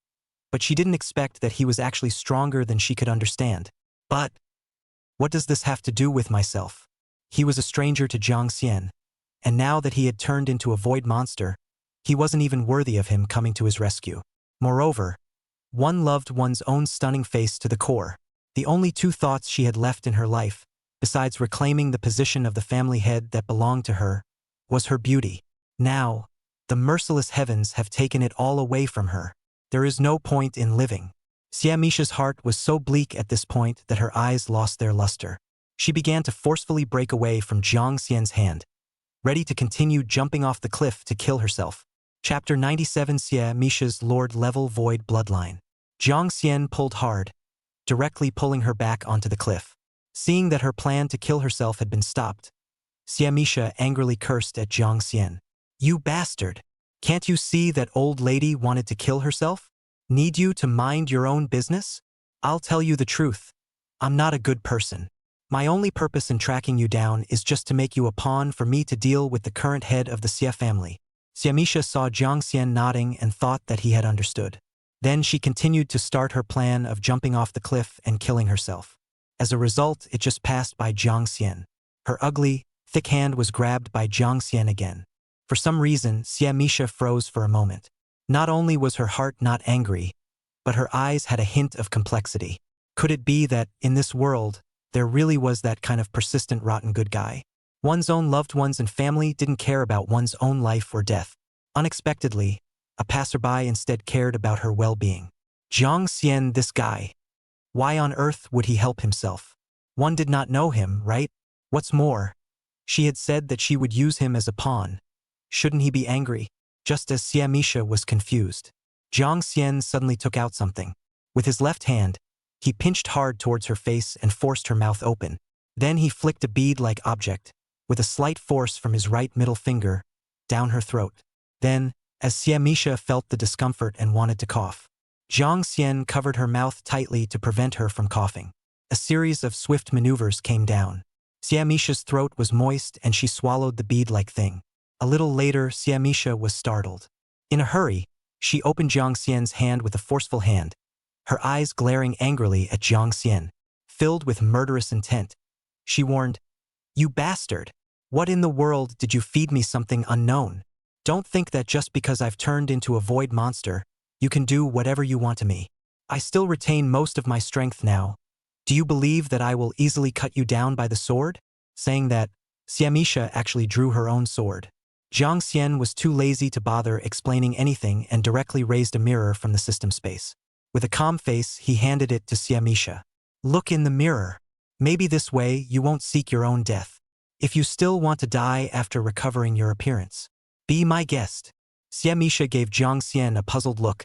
but she didn't expect that he was actually stronger than she could understand. But what does this have to do with myself? He was a stranger to Jiang Xian, and now that he had turned into a void monster, he wasn't even worthy of him coming to his rescue. Moreover, one loved one's own stunning face to the core. The only two thoughts she had left in her life, besides reclaiming the position of the family head that belonged to her, was her beauty. Now, the merciless heavens have taken it all away from her. There is no point in living. Xia Misha's heart was so bleak at this point that her eyes lost their luster. She began to forcefully break away from Jiang Xian's hand, ready to continue jumping off the cliff to kill herself. Chapter 97 Xia Misha's Lord-level Void Bloodline. Jiang Xian pulled hard, directly pulling her back onto the cliff. Seeing that her plan to kill herself had been stopped, Xia Misha angrily cursed at Jiang Xian. "You bastard! Can't you see that old lady wanted to kill herself? Need you to mind your own business? I'll tell you the truth. I'm not a good person. My only purpose in tracking you down is just to make you a pawn for me to deal with the current head of the Xia family." Xia Misha saw Jiang Xian nodding and thought that he had understood. Then she continued to start her plan of jumping off the cliff and killing herself. As a result, it just passed by Jiang Xian. Her ugly, thick hand was grabbed by Jiang Xian again. For some reason, Xia Misha froze for a moment. Not only was her heart not angry, but her eyes had a hint of complexity. Could it be that, in this world, there really was that kind of persistent rotten good guy? One's own loved ones and family didn't care about one's own life or death. Unexpectedly, a passerby instead cared about her well-being. Jiang Xian, this guy. Why on earth would he help himself? One did not know him, right? What's more, she had said that she would use him as a pawn. Shouldn't he be angry? Just as Xia Misha was confused, Jiang Xian suddenly took out something. With his left hand, he pinched hard towards her face and forced her mouth open. Then he flicked a bead-like object, with a slight force from his right middle finger, down her throat. Then, as Xia Misha felt the discomfort and wanted to cough, Jiang Xian covered her mouth tightly to prevent her from coughing. A series of swift maneuvers came down. Siamisha's throat was moist and she swallowed the bead-like thing. A little later, Siamisha was startled. In a hurry, she opened Jiang Xian's hand with a forceful hand, her eyes glaring angrily at Jiang Xian, filled with murderous intent. She warned, "You bastard! What in the world did you feed me something unknown? Don't think that just because I've turned into a void monster, you can do whatever you want to me. I still retain most of my strength now. Do you believe that I will easily cut you down by the sword?" Saying that, Siamisha actually drew her own sword. Jiang Xian was too lazy to bother explaining anything and directly raised a mirror from the system space. With a calm face, he handed it to Siamisha. "Look in the mirror. Maybe this way you won't seek your own death. If you still want to die after recovering your appearance, be my guest." Siamisha gave Jiang Xian a puzzled look,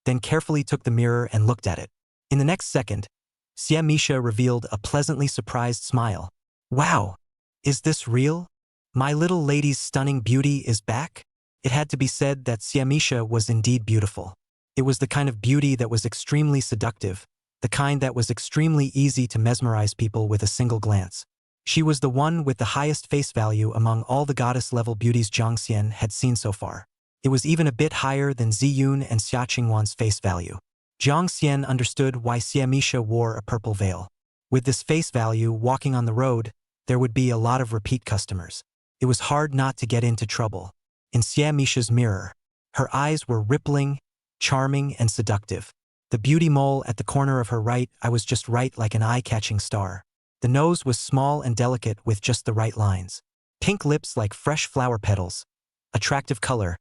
then carefully took the mirror and looked at it. In the next second, Siamisha revealed a pleasantly surprised smile. "Wow! Is this real? My little lady's stunning beauty is back?" It had to be said that Siamisha was indeed beautiful. It was the kind of beauty that was extremely seductive, the kind that was extremely easy to mesmerize people with a single glance. She was the one with the highest face value among all the goddess-level beauties Jiang Xian had seen so far. It was even a bit higher than Ziyun and Xia Qingwan's face value. Jiang Xian understood why Siamisha wore a purple veil. With this face value, walking on the road, there would be a lot of repeat customers. It was hard not to get into trouble. In Siamisha's mirror, her eyes were rippling, charming, and seductive. The beauty mole at the corner of her right eye was just right like an eye-catching star. The nose was small and delicate with just the right lines. Pink lips like fresh flower petals. Attractive color.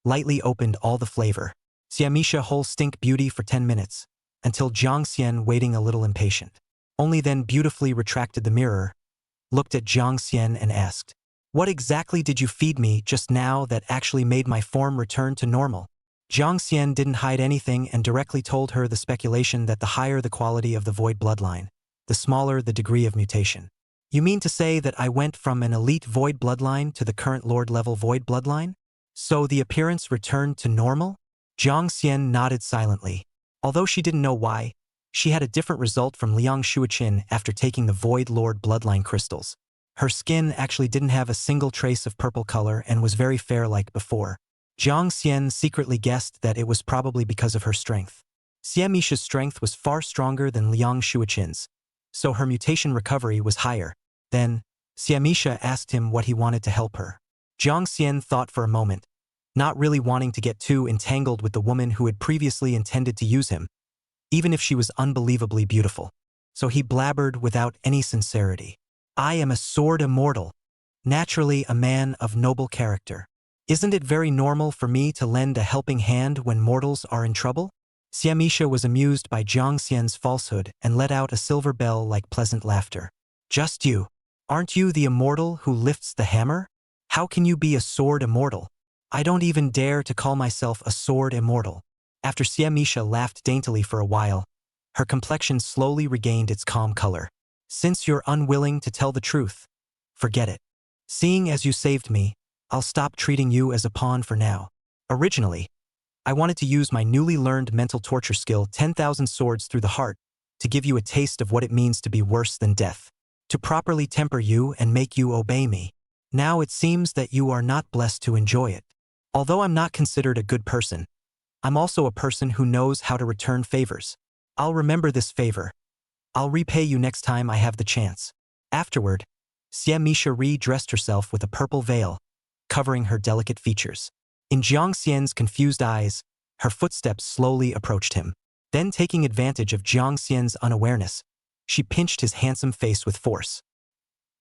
Lightly opened all the flavor. Siamisha whole stink beauty for 10 minutes, until Jiang Xian waiting a little impatient. Only then beautifully retracted the mirror, looked at Jiang Xian and asked, "What exactly did you feed me just now that actually made my form return to normal?" Jiang Xian didn't hide anything and directly told her the speculation that the higher the quality of the void bloodline, the smaller the degree of mutation. "You mean to say that I went from an elite void bloodline to the current lord-level void bloodline? So the appearance returned to normal?" Jiang Xian nodded silently. Although she didn't know why, she had a different result from Liang Shuiqin after taking the Void Lord bloodline crystals. Her skin actually didn't have a single trace of purple color and was very fair like before. Jiang Xian secretly guessed that it was probably because of her strength. Siamisha's strength was far stronger than Liang Shuiqin's, so her mutation recovery was higher. Then, Siamisha asked him what he wanted to help her. Jiang Xian thought for a moment, not really wanting to get too entangled with the woman who had previously intended to use him, even if she was unbelievably beautiful. So he blabbered without any sincerity. "I am a sword immortal, naturally a man of noble character. Isn't it very normal for me to lend a helping hand when mortals are in trouble?" Siamisha was amused by Jiang Xian's falsehood and let out a silver bell like pleasant laughter. "Just you? Aren't you the immortal who lifts the hammer? How can you be a sword immortal? I don't even dare to call myself a sword immortal." After Siamisha laughed daintily for a while, her complexion slowly regained its calm color. "Since you're unwilling to tell the truth, forget it. Seeing as you saved me, I'll stop treating you as a pawn for now. Originally, I wanted to use my newly learned mental torture skill 10,000 swords through the heart to give you a taste of what it means to be worse than death, to properly temper you and make you obey me. Now it seems that you are not blessed to enjoy it. Although I'm not considered a good person, I'm also a person who knows how to return favors. I'll remember this favor. I'll repay you next time I have the chance." Afterward, Siamisha re-dressed herself with a purple veil, covering her delicate features. In Jiang Xian's confused eyes, her footsteps slowly approached him. Then, taking advantage of Jiang Xian's unawareness, she pinched his handsome face with force.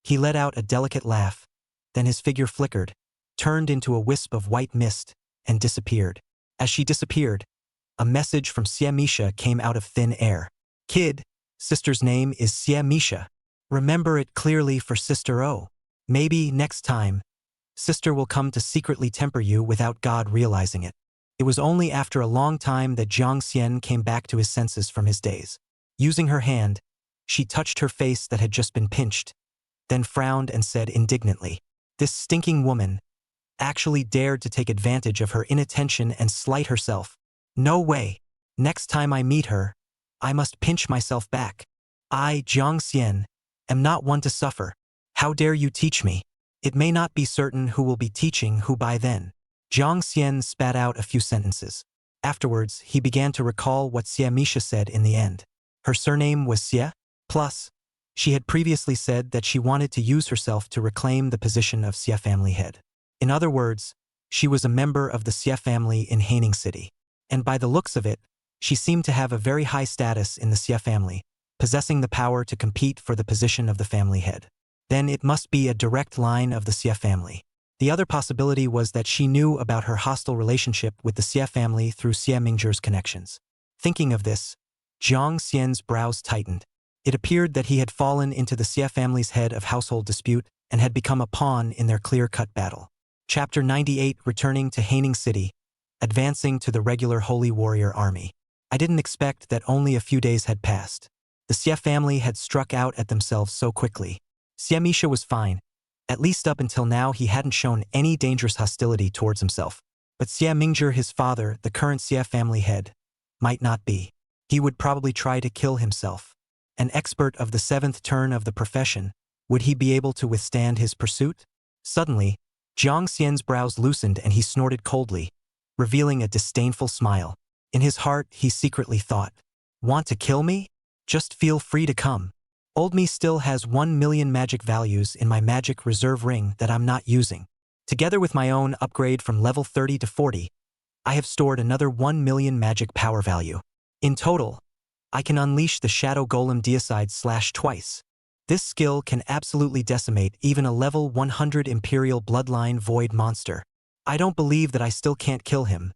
He let out a delicate laugh, then his figure flickered, turned into a wisp of white mist, and disappeared. As she disappeared, a message from Siamisha came out of thin air. "Kid, sister's name is Siamisha. Remember it clearly for Sister O. Maybe next time, sister will come to secretly temper you without God realizing it." It was only after a long time that Jiang Xian came back to his senses from his daze. Using her hand, she touched her face that had just been pinched, then frowned and said indignantly, "This stinking woman actually dared to take advantage of her inattention and slight herself. No way. Next time I meet her, I must pinch myself back. I, Jiang Xian, am not one to suffer. How dare you teach me? It may not be certain who will be teaching who by then. Jiang Xian spat out a few sentences. Afterwards, he began to recall what Xie Misha said in the end. Her surname was Xie. Plus, she had previously said that she wanted to use herself to reclaim the position of Xie family head. In other words, she was a member of the Xie family in Haining City. And by the looks of it, she seemed to have a very high status in the Xie family, possessing the power to compete for the position of the family head. Then it must be a direct line of the Xie family. The other possibility was that she knew about her hostile relationship with the Xie family through Xie Mingzhi's connections. Thinking of this, Jiang Xian's brows tightened. It appeared that he had fallen into the Xie family's head of household dispute and had become a pawn in their clear-cut battle. Chapter 98 Returning to Haining City, advancing to the regular Holy Warrior Army. I didn't expect that only a few days had passed. The Xie family had struck out at themselves so quickly. Xie Misha was fine. At least up until now he hadn't shown any dangerous hostility towards himself. But Xie Mingzhi, his father, the current Xie family head, might not be. He would probably try to kill himself. An expert of the 7th turn of the profession, would he be able to withstand his pursuit? Suddenly, Jiang Xian's brows loosened and he snorted coldly, revealing a disdainful smile. In his heart, he secretly thought, "Want to kill me? Just feel free to come. Old me still has 1 million magic values in my magic reserve ring that I'm not using. Together with my own upgrade from level 30 to 40, I have stored another 1 million magic power value. In total, I can unleash the Shadow Golem Deicide / twice. This skill can absolutely decimate even a level 100 Imperial Bloodline Void monster. I don't believe that I still can't kill him.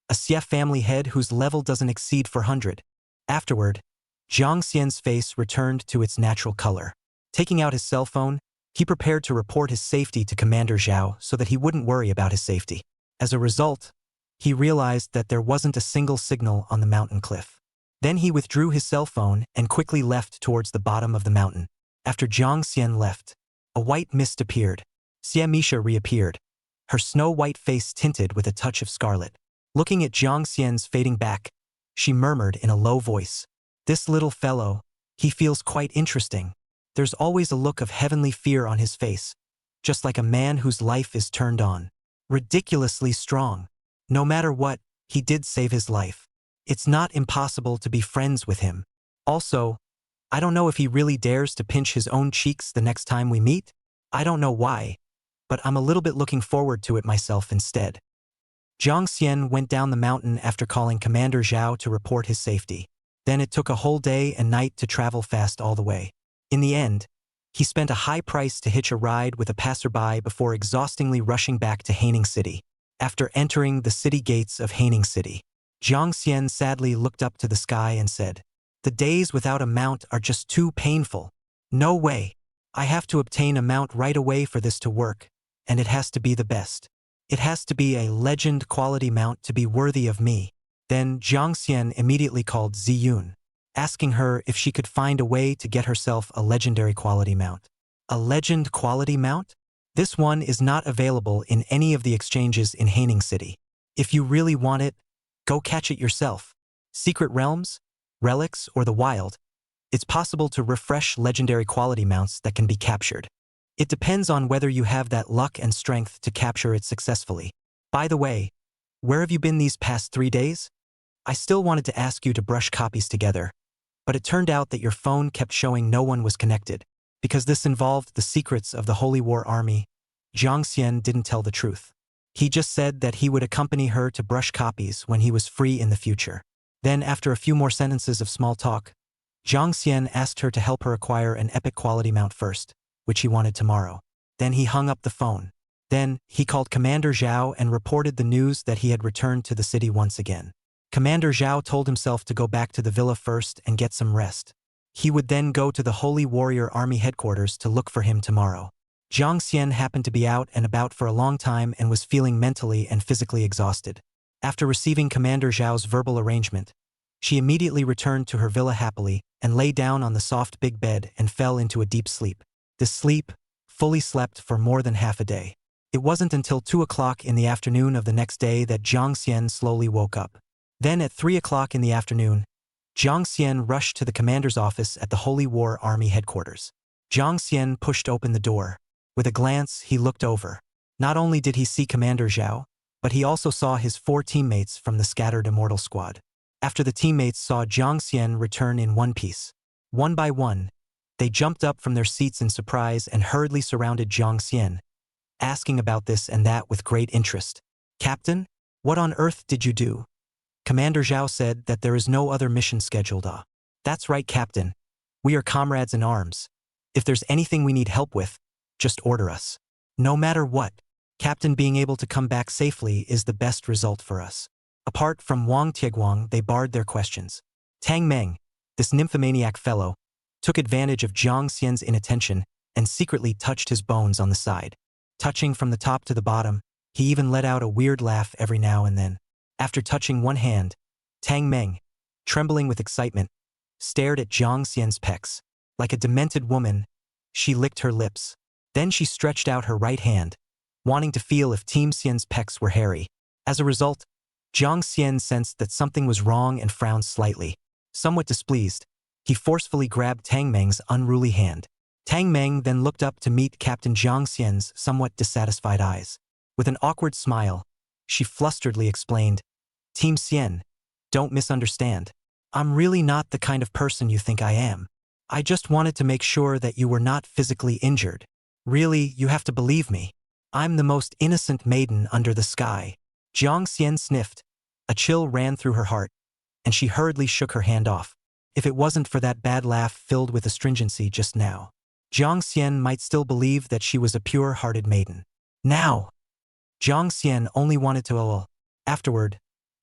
A Xie family head whose level doesn't exceed 400. Afterward, Jiang Xian's face returned to its natural color. Taking out his cell phone, he prepared to report his safety to Commander Zhao so that he wouldn't worry about his safety. As a result, he realized that there wasn't a single signal on the mountain cliff. Then he withdrew his cell phone and quickly left towards the bottom of the mountain. After Jiang Xian left, a white mist appeared. Xie Misha reappeared, her snow-white face tinted with a touch of scarlet. Looking at Jiang Xian's fading back, she murmured in a low voice, "This little fellow, he feels quite interesting. There's always a look of heavenly fear on his face, just like a man whose life is turned on. Ridiculously strong. No matter what, he did save his life. It's not impossible to be friends with him. Also, I don't know if he really dares to pinch his own cheeks the next time we meet. I don't know why, but I'm a little bit looking forward to it myself instead." Jiang Xian went down the mountain after calling Commander Zhao to report his safety. Then it took a whole day and night to travel fast all the way. In the end, he spent a high price to hitch a ride with a passerby before exhaustingly rushing back to Haining City. After entering the city gates of Haining City, Jiang Xian sadly looked up to the sky and said, "The days without a mount are just too painful. No way. I have to obtain a mount right away for this to work, and it has to be the best. It has to be a legend quality mount to be worthy of me." Then Jiang Xian immediately called Ziyun, asking her if she could find a way to get herself a legendary quality mount. A legend quality mount? This one is not available in any of the exchanges in Haining City. If you really want it, go catch it yourself. Secret realms, relics, or the wild, it's possible to refresh legendary quality mounts that can be captured. It depends on whether you have that luck and strength to capture it successfully. By the way, where have you been these past 3 days? I still wanted to ask you to brush copies together, but it turned out that your phone kept showing no one was connected. Because this involved the secrets of the Holy War Army, Jiang Xian didn't tell the truth. He just said that he would accompany her to brush copies when he was free in the future. Then, after a few more sentences of small talk, Jiang Xian asked her to help her acquire an epic quality mount first, which he wanted tomorrow. Then he hung up the phone. Then, he called Commander Zhao and reported the news that he had returned to the city once again. Commander Zhao told himself to go back to the villa first and get some rest. He would then go to the Holy Warrior Army headquarters to look for him tomorrow. Jiang Xian happened to be out and about for a long time and was feeling mentally and physically exhausted. After receiving Commander Zhao's verbal arrangement, she immediately returned to her villa happily and lay down on the soft big bed and fell into a deep sleep. This sleep fully slept for more than half a day. It wasn't until 2 o'clock in the afternoon of the next day that Jiang Xian slowly woke up. Then at 3 o'clock in the afternoon, Jiang Xian rushed to the commander's office at the Holy War Army headquarters. Jiang Xian pushed open the door. With a glance, he looked over. Not only did he see Commander Zhao, but he also saw his 4 teammates from the scattered immortal squad. After the teammates saw Jiang Xian return in one piece, one by one, they jumped up from their seats in surprise and hurriedly surrounded Jiang Xian, asking about this and that with great interest. Captain, what on earth did you do? Commander Zhao said that there is no other mission scheduled. That's right, Captain. We are comrades in arms. If there's anything we need help with, just order us. No matter what, Captain being able to come back safely is the best result for us. Apart from Wang Tieguang, they barred their questions. Tang Meng, this nymphomaniac fellow, took advantage of Jiang Xian's inattention and secretly touched his bones on the side. Touching from the top to the bottom, he even let out a weird laugh every now and then. After touching one hand, Tang Meng, trembling with excitement, stared at Jiang Xian's pecs. Like a demented woman, she licked her lips. Then she stretched out her right hand, wanting to feel if Team Xian's pecs were hairy. As a result, Jiang Xian sensed that something was wrong and frowned slightly. Somewhat displeased, he forcefully grabbed Tang Meng's unruly hand. Tang Meng then looked up to meet Captain Jiang Xian's somewhat dissatisfied eyes. With an awkward smile, she flusteredly explained, Team Xian, don't misunderstand. I'm really not the kind of person you think I am. I just wanted to make sure that you were not physically injured. Really, you have to believe me. I'm the most innocent maiden under the sky. Jiang Xian sniffed. A chill ran through her heart, and she hurriedly shook her hand off. If it wasn't for that bad laugh filled with astringency just now, Jiang Xian might still believe that she was a pure-hearted maiden. Now! Jiang Xian only wanted to lol. Afterward,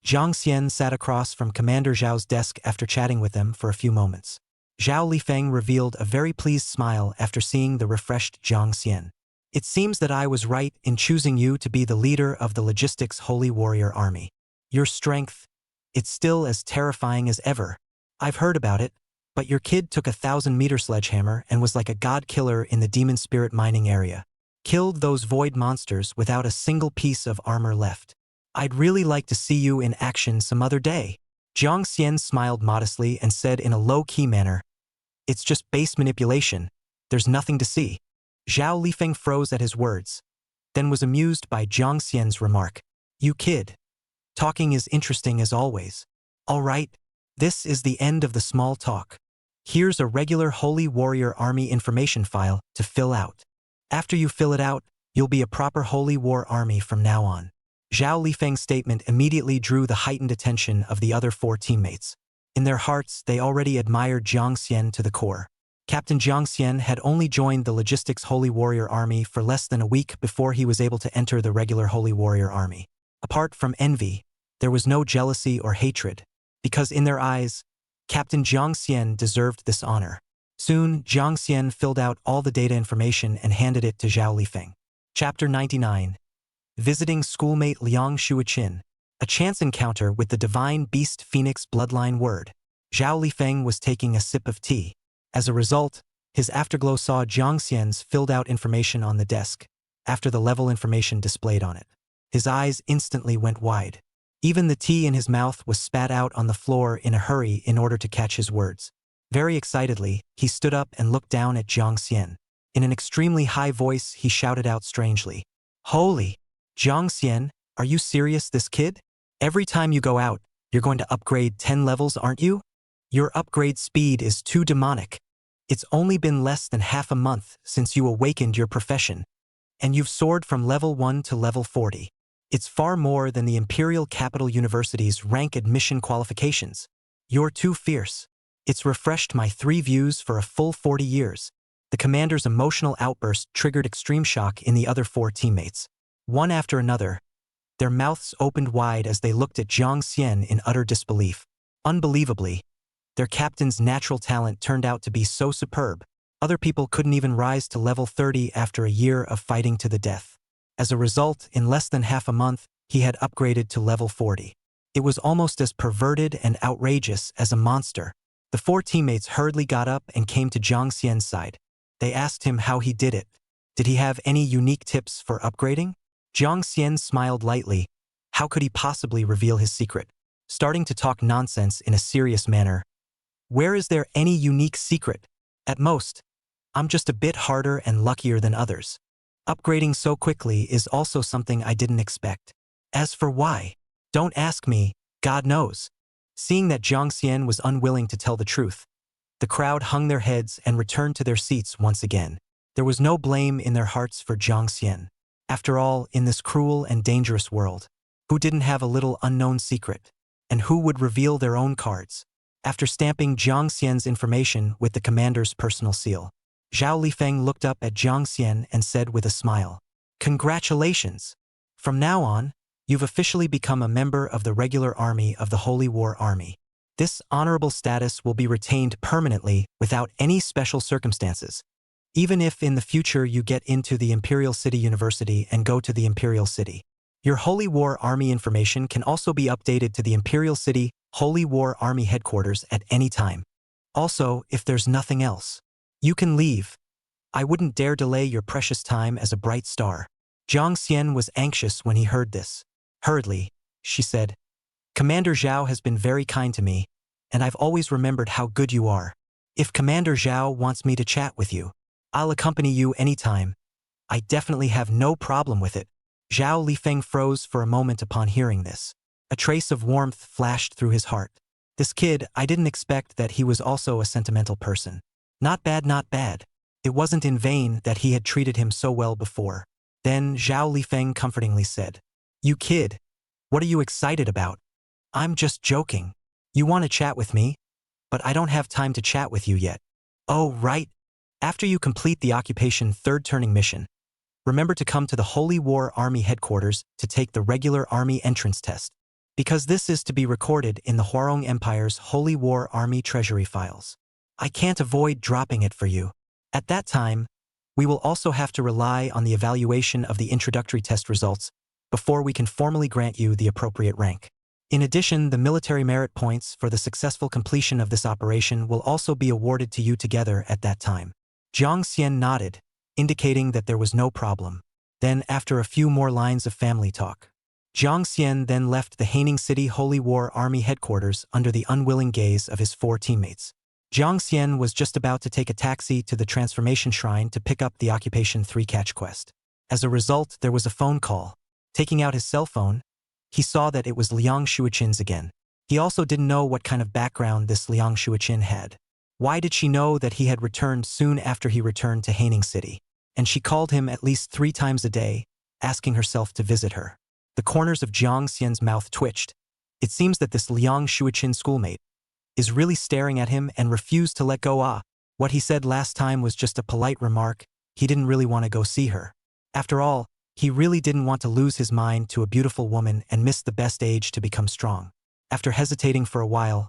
Jiang Xian sat across from Commander Zhao's desk after chatting with them for a few moments. Zhao Lifeng revealed a very pleased smile after seeing the refreshed Jiang Xian. It seems that I was right in choosing you to be the leader of the Logistics Holy Warrior Army. Your strength, it's still as terrifying as ever. I've heard about it, but your kid took a 1,000-meter sledgehammer and was like a god killer in the demon spirit mining area. Killed those void monsters without a single piece of armor left. I'd really like to see you in action some other day. Jiang Xian smiled modestly and said in a low-key manner, It's just base manipulation. There's nothing to see. Zhao Lifeng froze at his words, then was amused by Jiang Xian's remark. You kid. Talking is interesting as always. All right, this is the end of the small talk. Here's a regular Holy Warrior Army information file to fill out. After you fill it out, you'll be a proper Holy War Army from now on. Zhao Lifeng's statement immediately drew the heightened attention of the other 4 teammates. In their hearts, they already admired Jiang Xian to the core. Captain Jiang Xian had only joined the Logistics Holy Warrior Army for less than a week before he was able to enter the regular Holy Warrior Army. Apart from envy, there was no jealousy or hatred, because in their eyes, Captain Jiang Xian deserved this honor. Soon, Jiang Xian filled out all the data information and handed it to Zhao Lifeng. Chapter 99. Visiting schoolmate Liang Shuichin. A chance encounter with the divine beast phoenix bloodline word. Zhao Lifeng was taking a sip of tea. As a result, his afterglow saw Jiang Xian's filled out information on the desk, after the level information displayed on it. His eyes instantly went wide. Even the tea in his mouth was spat out on the floor in a hurry in order to catch his words. Very excitedly, he stood up and looked down at Jiang Xian. In an extremely high voice, he shouted out strangely, Holy! Jiang Xian, are you serious, this kid? Every time you go out, you're going to upgrade 10 levels, aren't you? Your upgrade speed is too demonic. It's only been less than half a month since you awakened your profession, and you've soared from level 1 to level 40. It's far more than the Imperial Capital University's rank admission qualifications. You're too fierce. It's refreshed my 3 views for a full 40 years. The commander's emotional outburst triggered extreme shock in the other 4 teammates. One after another, their mouths opened wide as they looked at Jiang Xian in utter disbelief. Unbelievably, their captain's natural talent turned out to be so superb, other people couldn't even rise to level 30 after a year of fighting to the death. As a result, in less than half a month, he had upgraded to level 40. It was almost as perverted and outrageous as a monster. The 4 teammates hurriedly got up and came to Jiang Xian's side. They asked him how he did it. Did he have any unique tips for upgrading? Jiang Xian smiled lightly. How could he possibly reveal his secret? Starting to talk nonsense in a serious manner. Where is there any unique secret? At most, I'm just a bit harder and luckier than others. Upgrading so quickly is also something I didn't expect. As for why, don't ask me, God knows. Seeing that Jiang Xian was unwilling to tell the truth, the crowd hung their heads and returned to their seats once again. There was no blame in their hearts for Jiang Xian. After all, in this cruel and dangerous world, who didn't have a little unknown secret? And who would reveal their own cards? After stamping Jiang Xian's information with the commander's personal seal, Zhao Lifeng looked up at Jiang Xian and said with a smile, "Congratulations! From now on, you've officially become a member of the regular army of the Holy War Army. This honorable status will be retained permanently without any special circumstances. Even if in the future you get into the Imperial City University and go to the Imperial City, your Holy War Army information can also be updated to the Imperial City Holy War Army headquarters at any time. Also, if there's nothing else, you can leave. I wouldn't dare delay your precious time as a bright star." Jiang Xian was anxious when he heard this. Hurriedly, she said, "Commander Zhao has been very kind to me, and I've always remembered how good you are. If Commander Zhao wants me to chat with you, I'll accompany you anytime. I definitely have no problem with it." Zhao Lifeng froze for a moment upon hearing this. A trace of warmth flashed through his heart. This kid, I didn't expect that he was also a sentimental person. Not bad, not bad. It wasn't in vain that he had treated him so well before. Then Zhao Lifeng comfortingly said, "You kid, what are you excited about?" "I'm just joking. You want to chat with me? But I don't have time to chat with you yet." "Oh, right. After you complete the Occupation 3rd Turning mission, remember to come to the Holy War Army headquarters to take the regular Army entrance test, because this is to be recorded in the Huarong Empire's Holy War Army treasury files. I can't avoid dropping it for you. At that time, we will also have to rely on the evaluation of the introductory test results before we can formally grant you the appropriate rank. In addition, the military merit points for the successful completion of this operation will also be awarded to you together at that time." Jiang Xian nodded, indicating that there was no problem. Then, after a few more lines of family talk, Jiang Xian then left the Haining City Holy War Army headquarters under the unwilling gaze of his 4 teammates. Jiang Xian was just about to take a taxi to the Transformation Shrine to pick up the Occupation 3 catch quest. As a result, there was a phone call. Taking out his cell phone, he saw that it was Liang Shuichin's again. He also didn't know what kind of background this Liang Shuichin had. Why did she know that he had returned soon after he returned to Haining City? And she called him at least 3 times a day, asking herself to visit her. The corners of Jiang Xian's mouth twitched. It seems that this Liang Shuichin schoolmate is really staring at him and refused to let go. What he said last time was just a polite remark. He didn't really want to go see her. After all, he really didn't want to lose his mind to a beautiful woman and miss the best age to become strong. After hesitating for a while,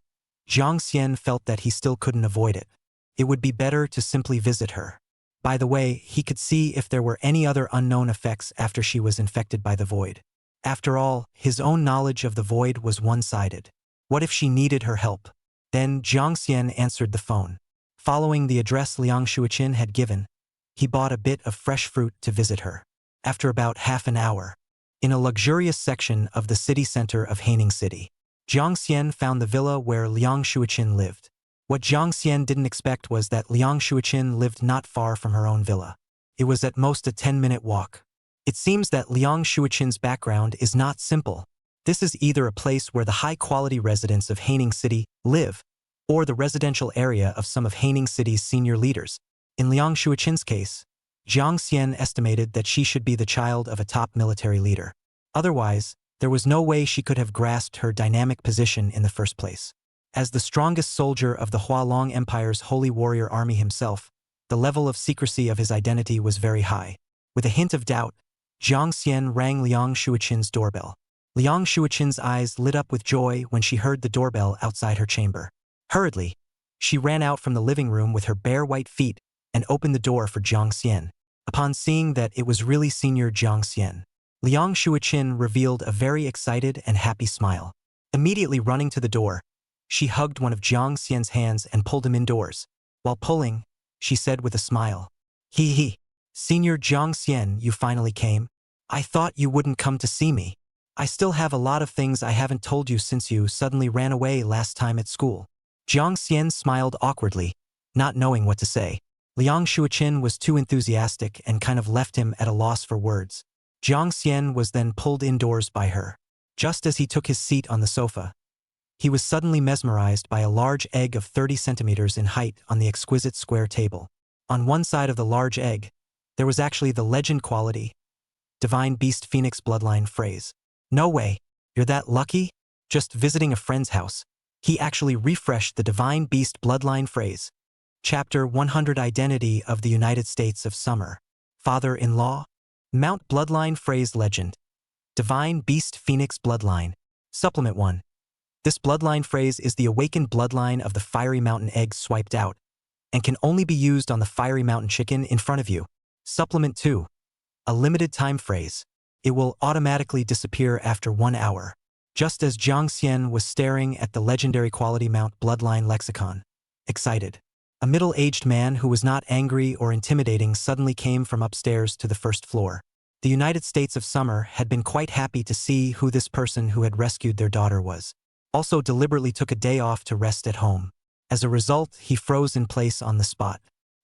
Jiang Xian felt that he still couldn't avoid it. It would be better to simply visit her. By the way, he could see if there were any other unknown effects after she was infected by the void. After all, his own knowledge of the void was one-sided. What if she needed her help? Then Jiang Xian answered the phone. Following the address Liang Shuichin had given, he bought a bit of fresh fruit to visit her. After about half an hour, in a luxurious section of the city center of Haining City, Jiang Xian found the villa where Liang Shuichin lived. What Jiang Xian didn't expect was that Liang Shuichin lived not far from her own villa. It was at most a 10-minute walk. It seems that Liang Shuichin's background is not simple. This is either a place where the high-quality residents of Haining City live, or the residential area of some of Haining City's senior leaders. In Liang Shuichin's case, Jiang Xian estimated that she should be the child of a top military leader. Otherwise, there was no way she could have grasped her dynamic position in the first place. As the strongest soldier of the Hualong Empire's Holy Warrior Army himself, the level of secrecy of his identity was very high. With a hint of doubt, Jiang Xian rang Liang Shuichin's doorbell. Liang Shuichin's eyes lit up with joy when she heard the doorbell outside her chamber. Hurriedly, she ran out from the living room with her bare white feet and opened the door for Jiang Xian. Upon seeing that it was really Senior Jiang Xian, Liang Shuichin revealed a very excited and happy smile. Immediately running to the door, she hugged one of Jiang Xian's hands and pulled him indoors. While pulling, she said with a smile, "Hee, Senior Jiang Xian, you finally came. I thought you wouldn't come to see me. I still have a lot of things I haven't told you since you suddenly ran away last time at school." Jiang Xian smiled awkwardly, not knowing what to say. Liang Shuoqin was too enthusiastic and kind of left him at a loss for words. Jiang Xian was then pulled indoors by her. Just as he took his seat on the sofa, he was suddenly mesmerized by a large egg of 30 centimeters in height on the exquisite square table. On one side of the large egg, there was actually the legend quality, Divine Beast Phoenix Bloodline phrase. No way, you're that lucky? Just visiting a friend's house. He actually refreshed the Divine Beast Bloodline phrase. Chapter 100 Identity of the United States of Summer. Father-in-law? Mount Bloodline phrase legend. Divine Beast Phoenix Bloodline. Supplement 1. This bloodline phrase is the awakened bloodline of the Fiery Mountain egg swiped out, and can only be used on the Fiery Mountain chicken in front of you. Supplement 2. A limited time phrase. It will automatically disappear after 1 hour. Just as Jiang Xian was staring at the legendary quality Mount Bloodline lexicon. Excited. A middle-aged man who was not angry or intimidating suddenly came from upstairs to the first floor. The United States of Summer had been quite happy to see who this person who had rescued their daughter was. Also deliberately took a day off to rest at home. As a result, he froze in place on the spot.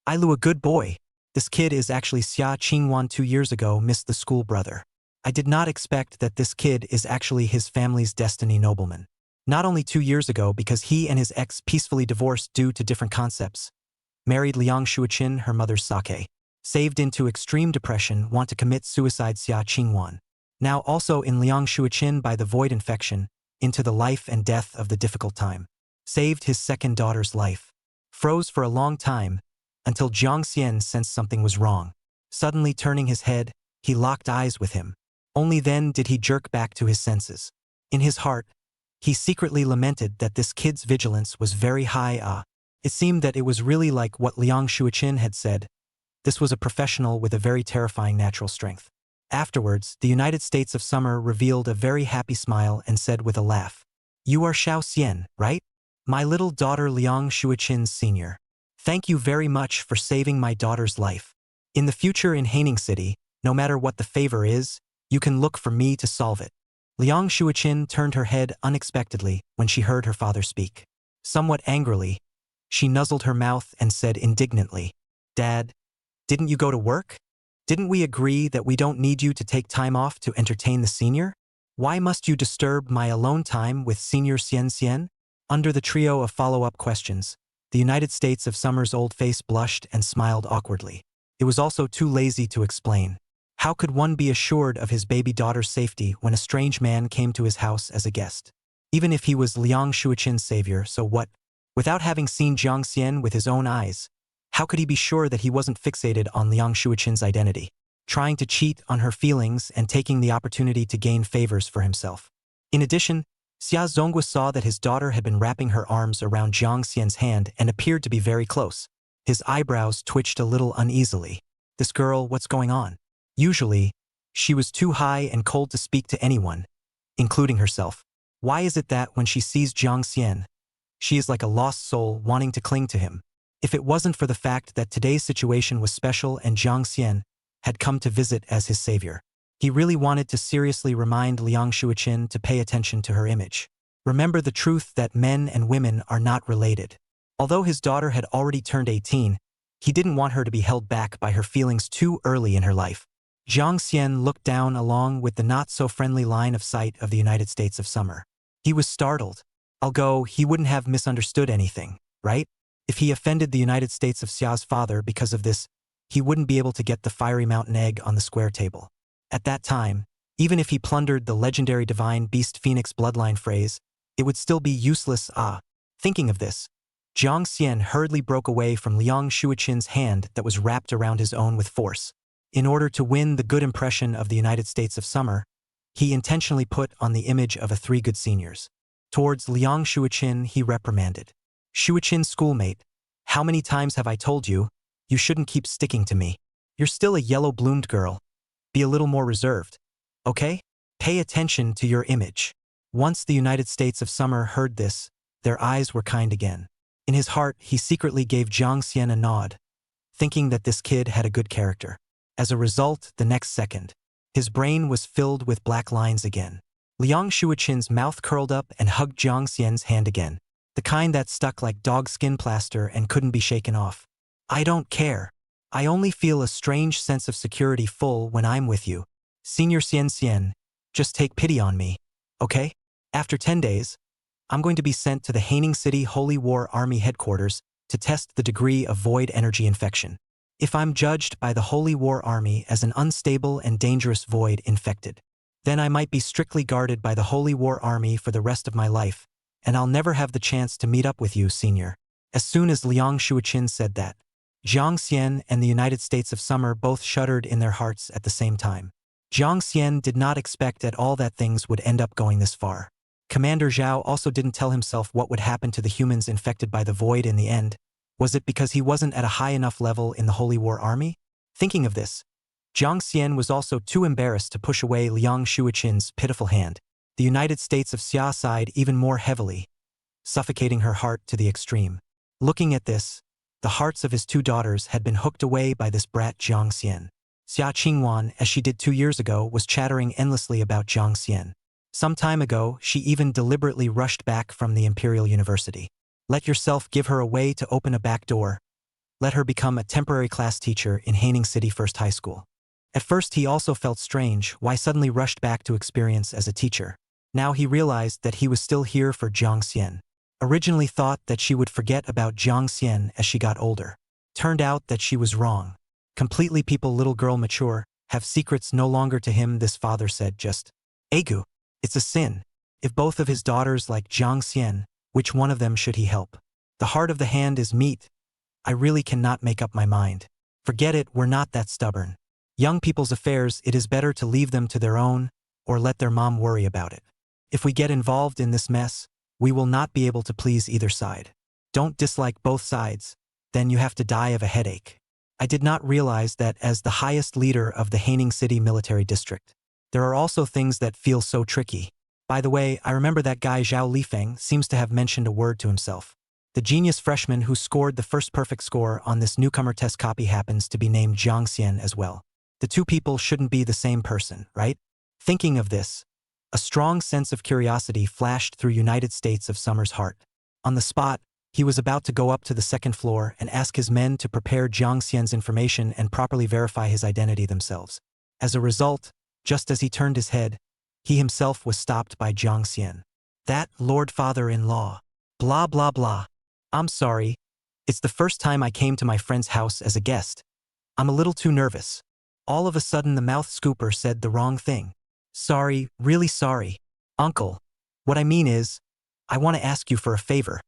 Ailu, a good boy. This kid is actually Xia Qingwan 2 years ago missed the school brother. I did not expect that this kid is actually his family's destiny nobleman. Not only 2 years ago because he and his ex peacefully divorced due to different concepts. Married Liang Shuoqin, her mother's sake. Saved into extreme depression, want to commit suicide Xia Qingwan. Now also in Liang Shuoqin by the void infection, into the life and death of the difficult time. Saved his second daughter's life. Froze for a long time, until Jiang Xian sensed something was wrong. Suddenly turning his head, he locked eyes with him. Only then did he jerk back to his senses. In his heart, he secretly lamented that this kid's vigilance was very high. It seemed that it was really like what Liang Shuoqin had said. This was a professional with a very terrifying natural strength. Afterwards, the United States of Summer revealed a very happy smile and said with a laugh, "You are Xiao Xian, right? My little daughter Liang Shuoqin Sr. Thank you very much for saving my daughter's life. In the future in Haining City, no matter what the favor is, you can look for me to solve it." Liang Shuoqin turned her head unexpectedly when she heard her father speak. Somewhat angrily, she nuzzled her mouth and said indignantly, "Dad, didn't you go to work? Didn't we agree that we don't need you to take time off to entertain the senior? Why must you disturb my alone time with Senior Xian Xian?" Under the trio of follow-up questions, the United States of Summer's old face blushed and smiled awkwardly. It was also too lazy to explain. How could one be assured of his baby daughter's safety when a strange man came to his house as a guest? Even if he was Liang Shuoqin's savior, so what? Without having seen Jiang Xian with his own eyes, how could he be sure that he wasn't fixated on Liang Shuoqin's identity, trying to cheat on her feelings and taking the opportunity to gain favors for himself? In addition, Xia Zongwa saw that his daughter had been wrapping her arms around Jiang Xian's hand and appeared to be very close. His eyebrows twitched a little uneasily. This girl, what's going on? Usually, she was too high and cold to speak to anyone, including herself. Why is it that when she sees Jiang Xian, she is like a lost soul wanting to cling to him? If it wasn't for the fact that today's situation was special and Jiang Xian had come to visit as his savior, he really wanted to seriously remind Liang Shuoqin to pay attention to her image. Remember the truth that men and women are not related. Although his daughter had already turned 18, he didn't want her to be held back by her feelings too early in her life. Jiang Xian looked down along with the not-so-friendly line of sight of the United States of Summer. He was startled. Although he wouldn't have misunderstood anything, right? If he offended the United States of Xia's father because of this, he wouldn't be able to get the Fiery Mountain egg on the square table. At that time, even if he plundered the legendary Divine Beast Phoenix bloodline phrase, it would still be useless. Thinking of this, Jiang Xian hurriedly broke away from Liang Shuoqin's hand that was wrapped around his own with force. In order to win the good impression of the United States of Summer, he intentionally put on the image of a 3 good seniors. Towards Liang Shuoqin, he reprimanded. "Shuoqin's schoolmate, how many times have I told you, you shouldn't keep sticking to me? You're still a yellow-bloomed girl. Be a little more reserved, okay? Pay attention to your image." Once the United States of Summer heard this, their eyes were kind again. In his heart, he secretly gave Jiang Xian a nod, thinking that this kid had a good character. As a result, the next second, his brain was filled with black lines again. Liang Shuoqin's mouth curled up and hugged Jiang Xian's hand again, the kind that stuck like dog skin plaster and couldn't be shaken off. I don't care. I only feel a strange sense of security full when I'm with you. Senior Xian, just take pity on me, okay? After 10 days, I'm going to be sent to the Haining City Holy War Army headquarters to test the degree of void energy infection. If I'm judged by the Holy War Army as an unstable and dangerous void infected, then I might be strictly guarded by the Holy War Army for the rest of my life, and I'll never have the chance to meet up with you, Senior. As soon as Liang Shuoqin said that, Jiang Xian and the United States of Summer both shuddered in their hearts at the same time. Jiang Xian did not expect at all that things would end up going this far. Commander Zhao also didn't tell himself what would happen to the humans infected by the void in the end. Was it because he wasn't at a high enough level in the Holy War Army? Thinking of this, Jiang Xian was also too embarrassed to push away Liang Shuoqin's pitiful hand. The United States of Xia sighed even more heavily, suffocating her heart to the extreme. Looking at this, the hearts of his two daughters had been hooked away by this brat Jiang Xian. Xia Qingwan, as she did 2 years ago, was chattering endlessly about Jiang Xian. Some time ago, she even deliberately rushed back from the Imperial University. Let yourself give her a way to open a back door. Let her become a temporary class teacher in Haining City First High School. At first he also felt strange why suddenly rushed back to experience as a teacher. Now he realized that he was still here for Jiang Xian. Originally thought that she would forget about Jiang Xian as she got older. Turned out that she was wrong. Completely people little girl mature, have secrets no longer to him, this father said just. Egu. It's a sin. If both of his daughters like Jiang Xian, which one of them should he help? The heart of the hand is meat. I really cannot make up my mind. Forget it, we're not that stubborn. Young people's affairs, it is better to leave them to their own, or let their mom worry about it. If we get involved in this mess, we will not be able to please either side. Don't dislike both sides, then you have to die of a headache. I did not realize that as the highest leader of the Haining City Military District, there are also things that feel so tricky. By the way, I remember that guy Zhao Lifeng seems to have mentioned a word to himself. The genius freshman who scored the first perfect score on this newcomer test copy happens to be named Jiang Xian as well. The two people shouldn't be the same person, right? Thinking of this, a strong sense of curiosity flashed through United States of Summer's heart. On the spot, he was about to go up to the second floor and ask his men to prepare Jiang Xian's information and properly verify his identity themselves. As a result, just as he turned his head, he himself was stopped by Jiang Xian. That Lord Father-in-law. Blah blah blah. I'm sorry. It's the first time I came to my friend's house as a guest. I'm a little too nervous. All of a sudden the mouth scooper said the wrong thing. Sorry, really sorry. Uncle. What I mean is, I want to ask you for a favor.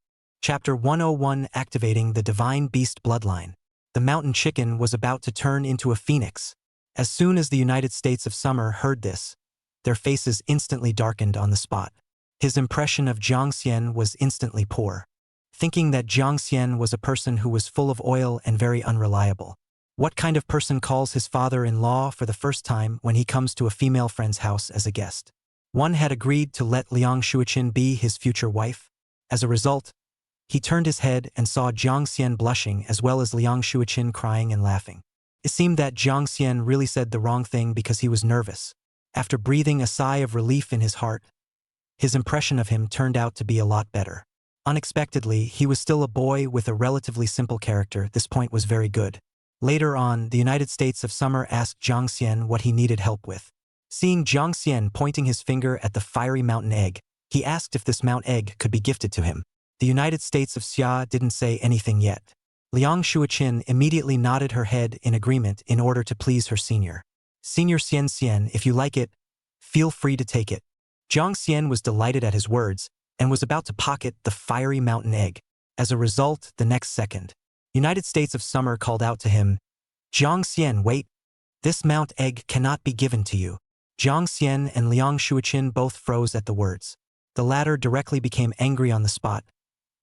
Chapter 101, Activating the Divine Beast Bloodline. The mountain chicken was about to turn into a phoenix. As soon as the United States of Summer heard this, their faces instantly darkened on the spot. His impression of Jiang Xian was instantly poor. Thinking that Jiang Xian was a person who was full of oil and very unreliable. What kind of person calls his father-in-law for the first time when he comes to a female friend's house as a guest? One had agreed to let Liang Shuoqin be his future wife. As a result, he turned his head and saw Jiang Xian blushing as well as Liang Shuoqin crying and laughing. It seemed that Jiang Xian really said the wrong thing because he was nervous. After breathing a sigh of relief in his heart, his impression of him turned out to be a lot better. Unexpectedly, he was still a boy with a relatively simple character. This point was very good. Later on, the United States of Summer asked Jiang Xian what he needed help with. Seeing Jiang Xian pointing his finger at the fiery mountain egg, he asked if this mount egg could be gifted to him. The United States of Xia didn't say anything yet. Liang Shuoqin immediately nodded her head in agreement in order to please her senior. Senior Xian, if you like it, feel free to take it. Jiang Xian was delighted at his words and was about to pocket the fiery mountain egg. As a result, the next second, United States of Summer called out to him, Jiang Xian, wait. This mount egg cannot be given to you. Jiang Xian and Liang Shuoqin both froze at the words. The latter directly became angry on the spot,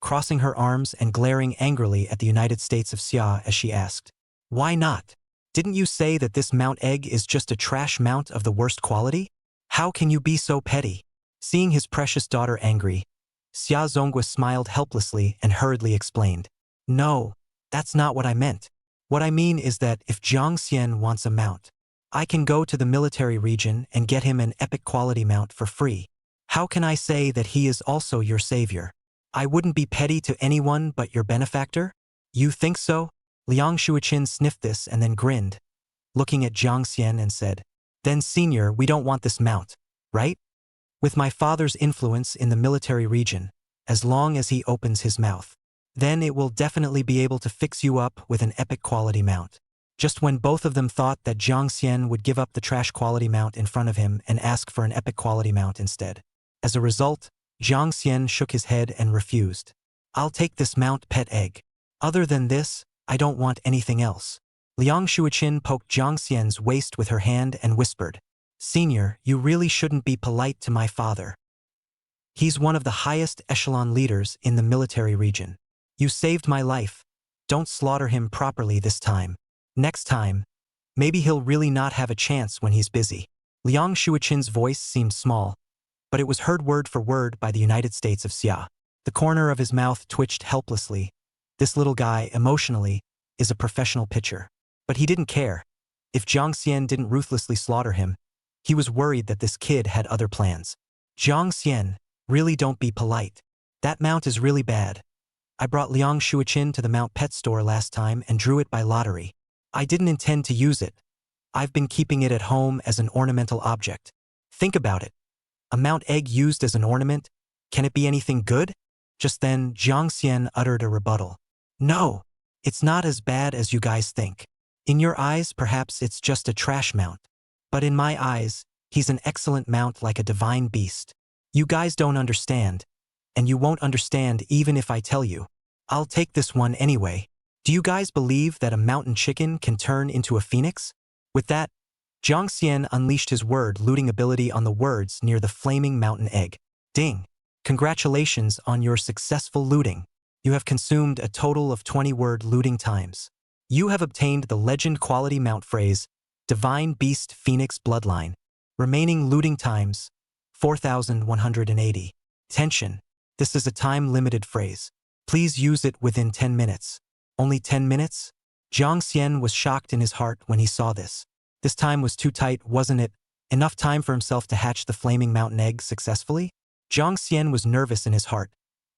crossing her arms and glaring angrily at the United States of Xia as she asked, why not? Didn't you say that this mount egg is just a trash mount of the worst quality? How can you be so petty? Seeing his precious daughter angry, Xia Zongwa smiled helplessly and hurriedly explained, no, that's not what I meant. What I mean is that if Jiang Xian wants a mount, I can go to the military region and get him an epic quality mount for free. How can I say that he is also your savior? I wouldn't be petty to anyone but your benefactor? You think so? Liang Shuiqin sniffed this and then grinned, looking at Jiang Xian and said, "Then senior, we don't want this mount, right? With my father's influence in the military region, as long as he opens his mouth, then it will definitely be able to fix you up with an epic quality mount." Just when both of them thought that Jiang Xian would give up the trash quality mount in front of him and ask for an epic quality mount instead. As a result, Jiang Xian shook his head and refused. "I'll take this mount, pet egg. Other than this, I don't want anything else." Liang Shuiqin poked Jiang Xian's waist with her hand and whispered, "Senior, you really shouldn't be polite to my father. He's one of the highest echelon leaders in the military region. You saved my life. Don't slaughter him properly this time. Next time, maybe he'll really not have a chance when he's busy." Liang Shuiqin's voice seemed small, but it was heard word for word by the United States of Xia. The corner of his mouth twitched helplessly. This little guy, emotionally, is a professional pitcher. But he didn't care. If Jiang Xian didn't ruthlessly slaughter him, he was worried that this kid had other plans. "Jiang Xian, really don't be polite. That mount is really bad. I brought Liang Shuiqin to the mount pet store last time and drew it by lottery. I didn't intend to use it. I've been keeping it at home as an ornamental object. Think about it. A mount egg used as an ornament? Can it be anything good?" Just then, Jiang Xian uttered a rebuttal. "No, it's not as bad as you guys think. In your eyes, perhaps it's just a trash mount. But in my eyes, he's an excellent mount like a divine beast. You guys don't understand, and you won't understand even if I tell you. I'll take this one anyway. Do you guys believe that a mountain chicken can turn into a phoenix?" With that, Jiang Xian unleashed his word-looting ability on the words near the flaming mountain egg. Ding! Congratulations on your successful looting. You have consumed a total of 20 word looting times. You have obtained the legend quality mount phrase, Divine Beast Phoenix Bloodline. Remaining looting times, 4,180. Tension. This is a time-limited phrase. Please use it within 10 minutes. Only 10 minutes? Jiang Xian was shocked in his heart when he saw this. This time was too tight, wasn't it? Enough time for himself to hatch the flaming mountain egg successfully? Jiang Xian was nervous in his heart.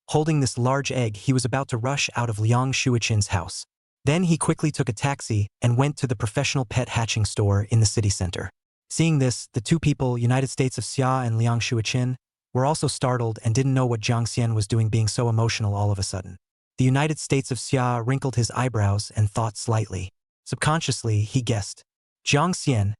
Holding this large egg, he was about to rush out of Liang Shuiqin's house. Then he quickly took a taxi and went to the professional pet hatching store in the city center. Seeing this, the two people, United States of Xia and Liang Shuiqin, were also startled and didn't know what Jiang Xian was doing being so emotional all of a sudden. The United States of Xia wrinkled his eyebrows and thought slightly. Subconsciously, he guessed, "Jiang Xian,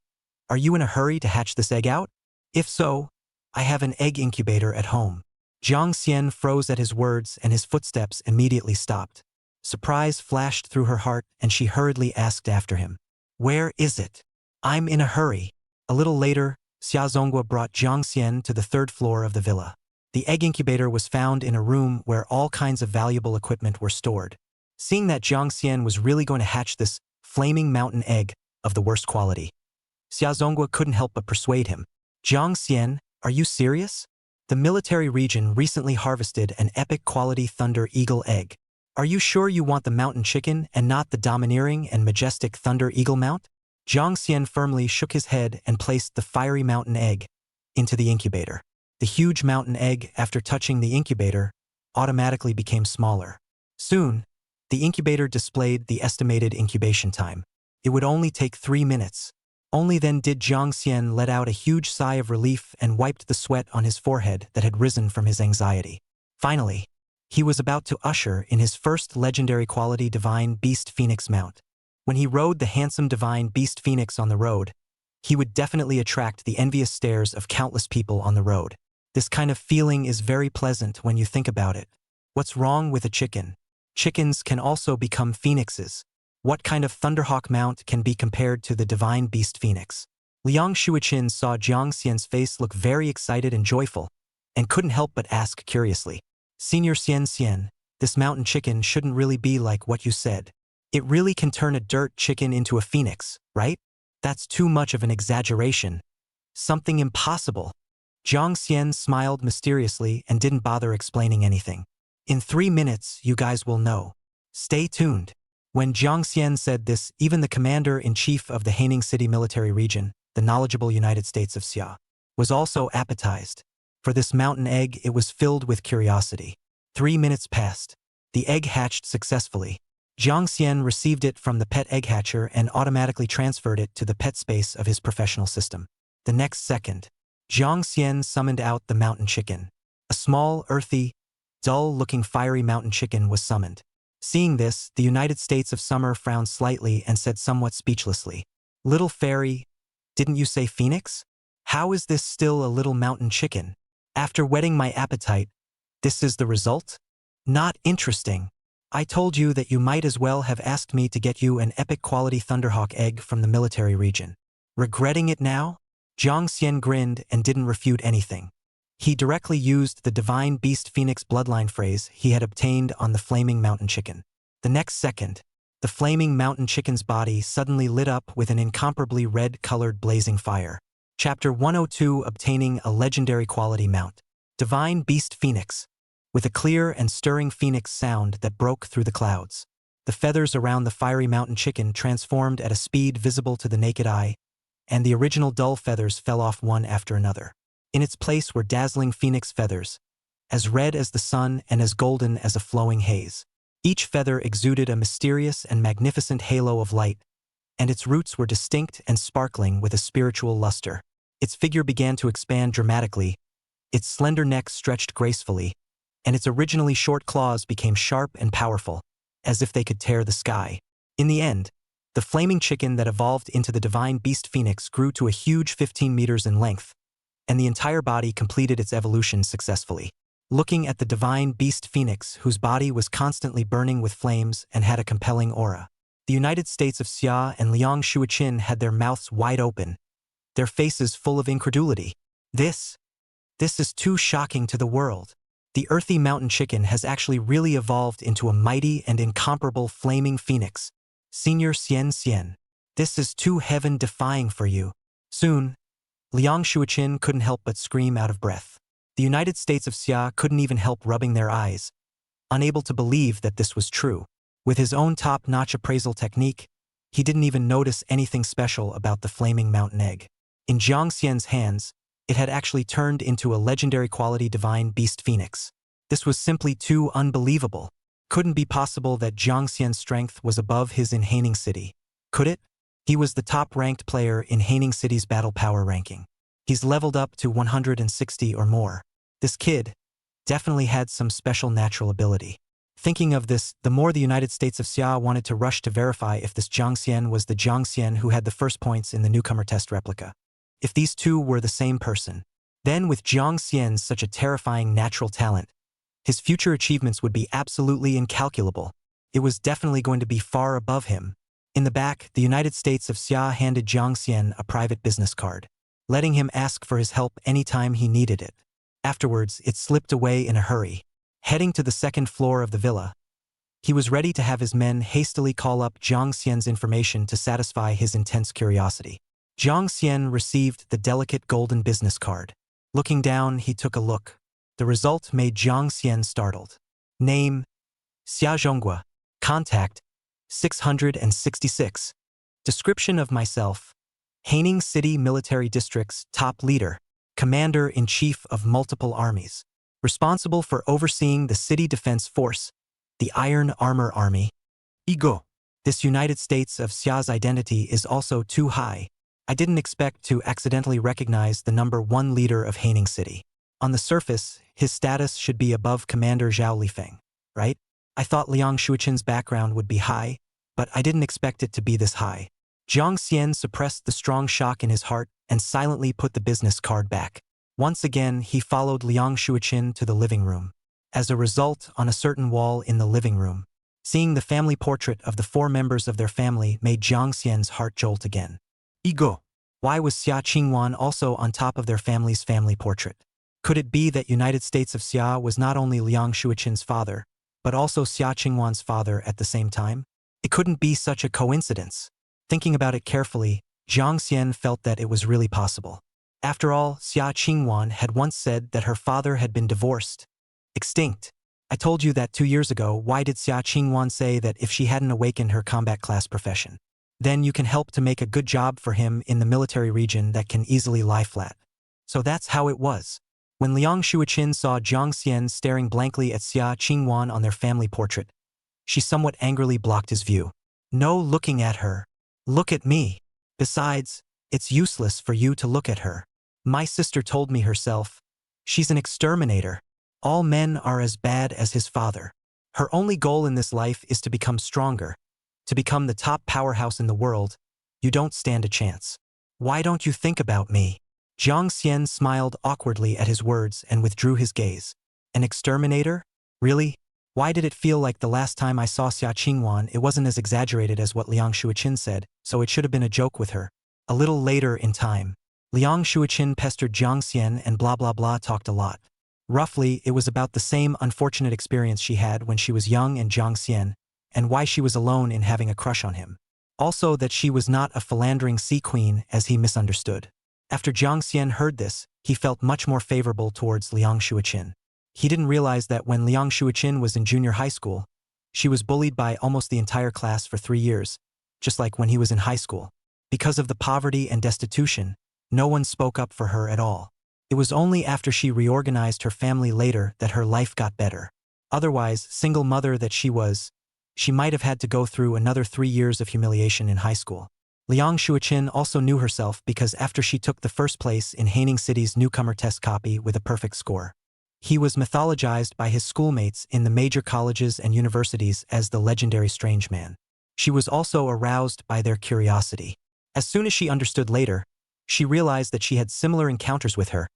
are you in a hurry to hatch this egg out? If so, I have an egg incubator at home." Jiang Xian froze at his words and his footsteps immediately stopped. Surprise flashed through her heart and she hurriedly asked after him, "Where is it? I'm in a hurry." A little later, Xia Zongguo brought Jiang Xian to the third floor of the villa. The egg incubator was found in a room where all kinds of valuable equipment were stored. Seeing that Jiang Xian was really going to hatch this flaming mountain egg of the worst quality, Xia Zongguo couldn't help but persuade him. "Jiang Xian, are you serious? The military region recently harvested an epic quality Thunder Eagle egg. Are you sure you want the mountain chicken and not the domineering and majestic Thunder Eagle mount?" Jiang Xian firmly shook his head and placed the fiery mountain egg into the incubator. The huge mountain egg, after touching the incubator, automatically became smaller. Soon, the incubator displayed the estimated incubation time. It would only take 3 minutes. Only then did Jiang Xian let out a huge sigh of relief and wiped the sweat on his forehead that had risen from his anxiety. Finally, he was about to usher in his first legendary quality Divine Beast Phoenix mount. When he rode the handsome Divine Beast Phoenix on the road, he would definitely attract the envious stares of countless people on the road. This kind of feeling is very pleasant when you think about it. What's wrong with a chicken? Chickens can also become phoenixes. What kind of Thunderhawk mount can be compared to the Divine Beast Phoenix? Liang Shuiqin saw Jiang Xian's face look very excited and joyful, and couldn't help but ask curiously, "Senior Xian, this mountain chicken shouldn't really be like what you said. It really can turn a dirt chicken into a phoenix, right? That's too much of an exaggeration. Something impossible." Jiang Xian smiled mysteriously and didn't bother explaining anything. "In 3 minutes, you guys will know. Stay tuned." When Jiang Xian said this, even the commander-in-chief of the Haining City military region, the knowledgeable United States of Xia, was also appetized. For this mountain egg, it was filled with curiosity. 3 minutes passed. The egg hatched successfully. Jiang Xian received it from the pet egg hatcher and automatically transferred it to the pet space of his professional system. The next second, Jiang Xian summoned out the mountain chicken. A small, earthy, dull-looking fiery mountain chicken was summoned. Seeing this, the United States of Summer frowned slightly and said somewhat speechlessly, "Little fairy, didn't you say phoenix? How is this still a little mountain chicken? After whetting my appetite, this is the result? Not interesting. I told you that you might as well have asked me to get you an epic-quality Thunderhawk egg from the military region. Regretting it now?" Jiang Xian grinned and didn't refute anything. He directly used the Divine Beast Phoenix bloodline phrase he had obtained on the flaming mountain chicken. The next second, the flaming mountain chicken's body suddenly lit up with an incomparably red-colored blazing fire. Chapter 102: Obtaining a Legendary Quality Mount. Divine Beast Phoenix. With a clear and stirring phoenix sound that broke through the clouds, the feathers around the fiery mountain chicken transformed at a speed visible to the naked eye, and the original dull feathers fell off one after another. In its place were dazzling phoenix feathers, as red as the sun and as golden as a flowing haze. Each feather exuded a mysterious and magnificent halo of light, and its roots were distinct and sparkling with a spiritual luster. Its figure began to expand dramatically, its slender neck stretched gracefully, and its originally short claws became sharp and powerful, as if they could tear the sky. In the end, the flaming chicken that evolved into the Divine Beast Phoenix grew to a huge 15 meters in length, and the entire body completed its evolution successfully. Looking at the Divine Beast Phoenix, whose body was constantly burning with flames and had a compelling aura, the United States of Xia and Liang Shuiqin had their mouths wide open, their faces full of incredulity. This is too shocking to the world. The earthy mountain chicken has actually really evolved into a mighty and incomparable flaming phoenix. Senior Xian, this is too heaven-defying for you. Soon, Liang Shuiqin couldn't help but scream out of breath. The United States of Xia couldn't even help rubbing their eyes, unable to believe that this was true. With his own top-notch appraisal technique, he didn't even notice anything special about the flaming mountain egg. In Jiang Xian's hands, it had actually turned into a legendary quality Divine Beast Phoenix. This was simply too unbelievable. Couldn't be possible that Jiang Xian's strength was above his in Haining City. Could it? He was the top-ranked player in Haining City's battle power ranking. He's leveled up to 160 or more. This kid definitely had some special natural ability. Thinking of this, the more the United States of Xia wanted to rush to verify if this Jiang Xian was the Jiang Xian who had the first points in the newcomer test replica. If these two were the same person, then with Jiang Xian's such a terrifying natural talent, his future achievements would be absolutely incalculable. It was definitely going to be far above him. In the back, the United States of Xia handed Jiang Xian a private business card, letting him ask for his help anytime he needed it. Afterwards, it slipped away in a hurry. Heading to the second floor of the villa, he was ready to have his men hastily call up Jiang Xian's information to satisfy his intense curiosity. Jiang Xian received the delicate golden business card. Looking down, he took a look. The result made Jiang Xian startled. Name: Xia Zhonghua. Contact: 666. Description of myself: Haining City Military District's top leader, Commander-in-Chief of multiple armies, responsible for overseeing the City Defense Force, the Iron Armor Army. Ego. This United States of Xia's identity is also too high. I didn't expect to accidentally recognize the #1 leader of Haining City. On the surface, his status should be above Commander Zhao Lifeng, right? I thought Liang Shuiqin's background would be high, but I didn't expect it to be this high. Jiang Xian suppressed the strong shock in his heart and silently put the business card back. Once again, he followed Liang Shuiqin to the living room. As a result, on a certain wall in the living room, seeing the family portrait of the 4 members of their family made Jiang Xian's heart jolt again. Ego. Why was Xia Qingwan also on top of their family's family portrait? Could it be that United States of Xia was not only Liang Shuiqin's father, but also Xia Qingwan's father at the same time? It couldn't be such a coincidence. Thinking about it carefully, Jiang Xian felt that it was really possible. After all, Xia Qingwan had once said that her father had been divorced. Extinct. I told you that 2 years ago. Why did Xia Qingwan say that if she hadn't awakened her combat class profession, then you can help to make a good job for him in the military region that can easily lie flat? So that's how it was. When Liang Shuiqin saw Jiang Xian staring blankly at Xia Qingwan on their family portrait, She somewhat angrily blocked his view. No looking at her. Look at me. Besides, it's useless for you to look at her. My sister told me herself. She's an exterminator. All men are as bad as his father. Her only goal in this life is to become stronger, to become the top powerhouse in the world. You don't stand a chance. Why don't you think about me? Jiang Xian smiled awkwardly at his words and withdrew his gaze. An exterminator? Really? Why did it feel like the last time I saw Xia Qingwan it wasn't as exaggerated as what Liang Shuiqin said, so it should have been a joke with her. A little later in time, Liang Shuiqin pestered Jiang Xian and blah blah blah talked a lot. Roughly, it was about the same unfortunate experience she had when she was young and Jiang Xian, and why she was alone in having a crush on him. Also that she was not a philandering sea queen as he misunderstood. After Jiang Xian heard this, he felt much more favorable towards Liang Shuiqin. He didn't realize that when Liang Shuiqin was in junior high school, she was bullied by almost the entire class for 3 years, just like when he was in high school. Because of the poverty and destitution, no one spoke up for her at all. It was only after she reorganized her family later that her life got better. Otherwise, single mother that she was, she might have had to go through another 3 years of humiliation in high school. Liang Shuiqin also knew herself because after she took the first place in Haining City's newcomer test copy with a perfect score, he was mythologized by his schoolmates in the major colleges and universities as the legendary strange man. She was also aroused by their curiosity. As soon as she understood later, she realized that she had similar encounters with her,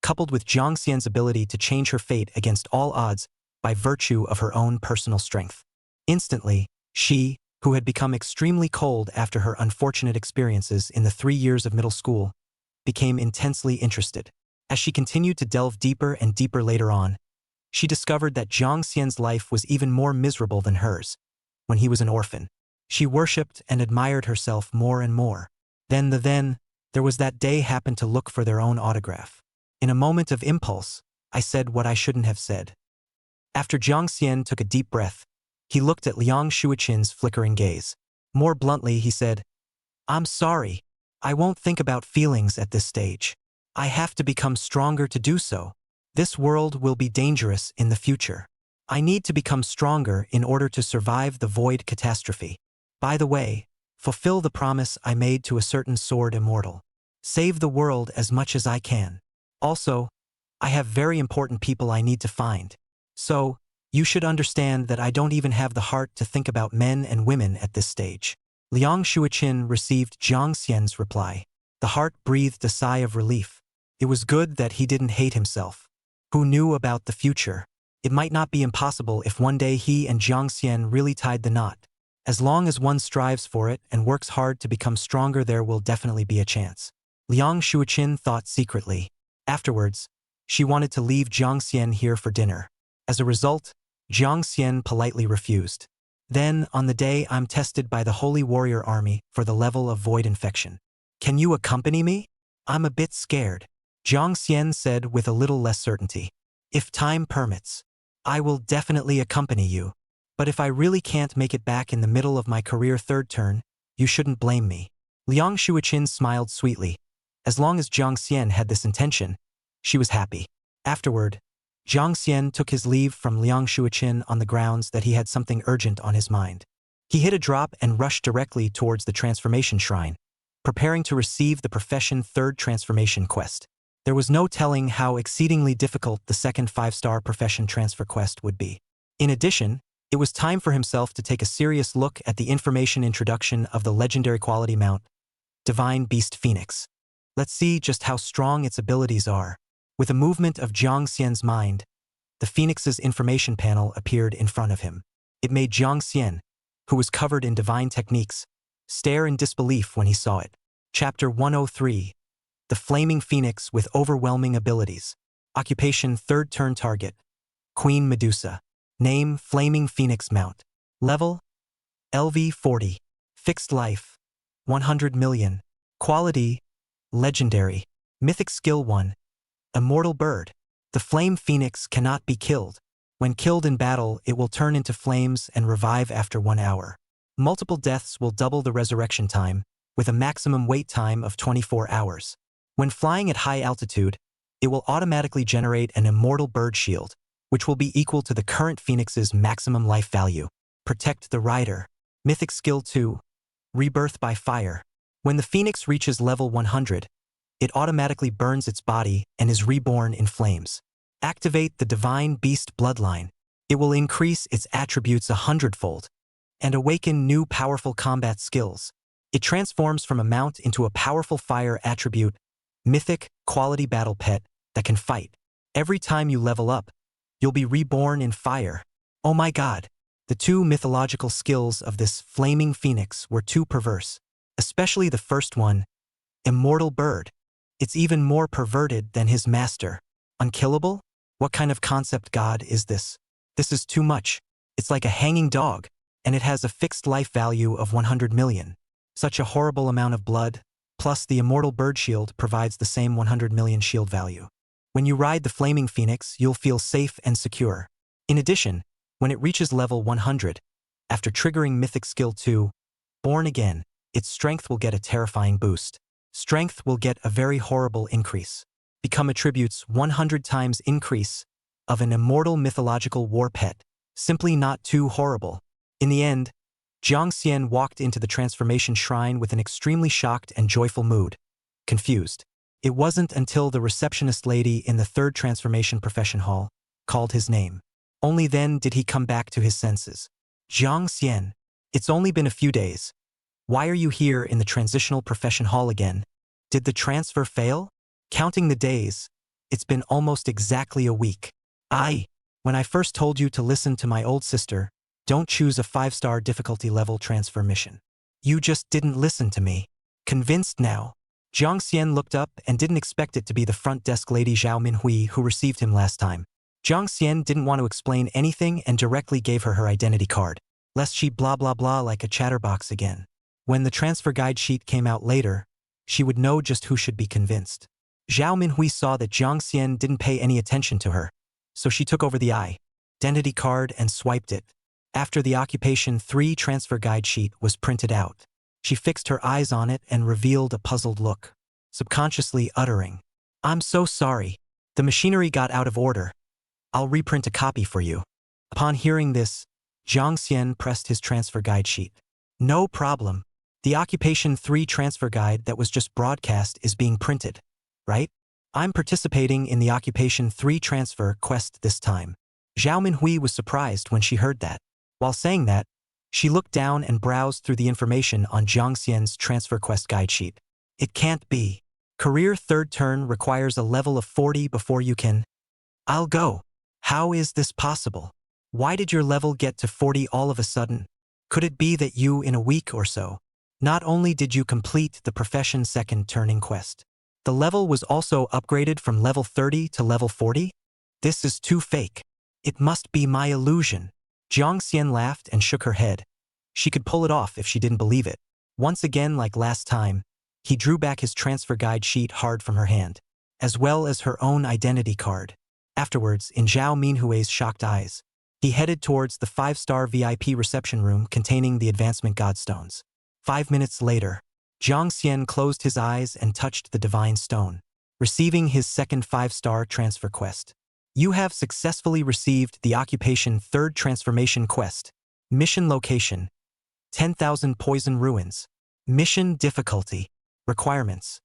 coupled with Jiang Xian's ability to change her fate against all odds by virtue of her own personal strength. Instantly, she, who had become extremely cold after her unfortunate experiences in the 3 years of middle school, became intensely interested. As she continued to delve deeper and deeper later on, she discovered that Jiang Xian's life was even more miserable than hers. When he was an orphan, she worshipped and admired herself more and more. Then there was that day happened to look for their own autograph. In a moment of impulse, I said what I shouldn't have said. After Jiang Xian took a deep breath, he looked at Liang Shuiqin's flickering gaze. More bluntly, he said, "I'm sorry. I won't think about feelings at this stage. I have to become stronger to do so. This world will be dangerous in the future. I need to become stronger in order to survive the void catastrophe. By the way, fulfill the promise I made to a certain sword immortal. Save the world as much as I can. Also, I have very important people I need to find. So, you should understand that I don't even have the heart to think about men and women at this stage." Liang Shuiqin received Jiang Xian's reply. The heart breathed a sigh of relief. It was good that he didn't hate himself. Who knew about the future? It might not be impossible if one day he and Jiang Xian really tied the knot. As long as one strives for it and works hard to become stronger, there will definitely be a chance. Liang Shuiqin thought secretly. Afterwards, she wanted to leave Jiang Xian here for dinner. As a result, Jiang Xian politely refused. Then, on the day I'm tested by the Holy Warrior Army for the level of void infection. Can you accompany me? I'm a bit scared, Jiang Xian said with a little less certainty. If time permits, I will definitely accompany you. But if I really can't make it back in the middle of my career third turn, you shouldn't blame me. Liang Shuiqin smiled sweetly. As long as Jiang Xian had this intention, she was happy. Afterward, Jiang Xian took his leave from Liang Shuiqin on the grounds that he had something urgent on his mind. He hit a drop and rushed directly towards the transformation shrine, preparing to receive the profession third transformation quest. There was no telling how exceedingly difficult the second 5-star profession transfer quest would be. In addition, it was time for himself to take a serious look at the information introduction of the legendary quality mount, Divine Beast Phoenix. Let's see just how strong its abilities are. With a movement of Jiang Xian's mind, the Phoenix's information panel appeared in front of him. It made Jiang Xian, who was covered in divine techniques, stare in disbelief when he saw it. Chapter 103. The Flaming Phoenix with Overwhelming Abilities. Occupation Third Turn Target. Queen Medusa. Name Flaming Phoenix Mount. Level LV 40. Fixed Life 100 million. Quality Legendary. Mythic Skill 1. Immortal Bird. The Flame Phoenix cannot be killed. When killed in battle, it will turn into flames and revive after 1 hour. Multiple deaths will double the resurrection time, with a maximum wait time of 24 hours. When flying at high altitude, it will automatically generate an immortal bird shield, which will be equal to the current Phoenix's maximum life value. Protect the Rider. Mythic Skill 2. Rebirth by Fire. When the Phoenix reaches level 100, it automatically burns its body and is reborn in flames. Activate the Divine Beast Bloodline. It will increase its attributes 100-fold and awaken new powerful combat skills. It transforms from a mount into a powerful fire attribute, Mythic Quality Battle Pet that can fight. Every time you level up, you'll be reborn in fire. Oh my god. The two mythological skills of this flaming phoenix were too perverse, especially the first one, Immortal Bird. It's even more perverted than his master. Unkillable? What kind of concept god is this? This is too much. It's like a hanging dog, and it has a fixed life value of 100 million. Such a horrible amount of blood, plus the Immortal Bird shield provides the same 100 million shield value. When you ride the flaming phoenix, you'll feel safe and secure. In addition, when it reaches level 100, after triggering Mythic Skill 2, Born Again, its strength will get a terrifying boost. Strength will get a very horrible increase. Become attributes 100 times increase of an immortal mythological war pet. Simply not too horrible. In the end, Jiang Xian walked into the transformation shrine with an extremely shocked and joyful mood. Confused. It wasn't until the receptionist lady in the third transformation profession hall called his name. Only then did he come back to his senses. Jiang Xian, it's only been a few days. Why are you here in the transitional profession hall again? Did the transfer fail? Counting the days, it's been almost exactly a week. When I first told you to listen to my old sister, don't choose a 5-star difficulty level transfer mission. You just didn't listen to me. Convinced now? Jiang Xian looked up and didn't expect it to be the front desk lady Zhao Minhui who received him last time. Jiang Xian didn't want to explain anything and directly gave her identity card, lest she blah blah blah like a chatterbox again. When the transfer guide sheet came out later, she would know just who should be convinced. Zhao Minhui saw that Jiang Xian didn't pay any attention to her, so she took over the identity card and swiped it. After the Occupation 3 transfer guide sheet was printed out, she fixed her eyes on it and revealed a puzzled look, subconsciously uttering, "I'm so sorry. The machinery got out of order. I'll reprint a copy for you." Upon hearing this, Jiang Xian pressed his transfer guide sheet. "No problem. The Occupation 3 transfer guide that was just broadcast is being printed, right? I'm participating in the Occupation 3 transfer quest this time." Zhao Minhui was surprised when she heard that. While saying that, she looked down and browsed through the information on Jiang Xian's transfer quest guide sheet. It can't be. Career third turn requires a level of 40 before you can. I'll go. How is this possible? Why did your level get to 40 all of a sudden? Could it be that you, in a week or so, not only did you complete the profession second turning quest, the level was also upgraded from level 30 to level 40? This is too fake. It must be my illusion. Jiang Xian laughed and shook her head. She could pull it off if she didn't believe it. Once again, like last time, he drew back his transfer guide sheet hard from her hand, as well as her own identity card. Afterwards, in Zhao Minhui's shocked eyes, he headed towards the 5-star VIP reception room containing the advancement godstones. 5 minutes later, Jiang Xian closed his eyes and touched the divine stone, receiving his second 5-star transfer quest. You have successfully received the Occupation 3rd Transformation Quest. Mission location: 10,000 Poison Ruins. Mission difficulty. Requirements: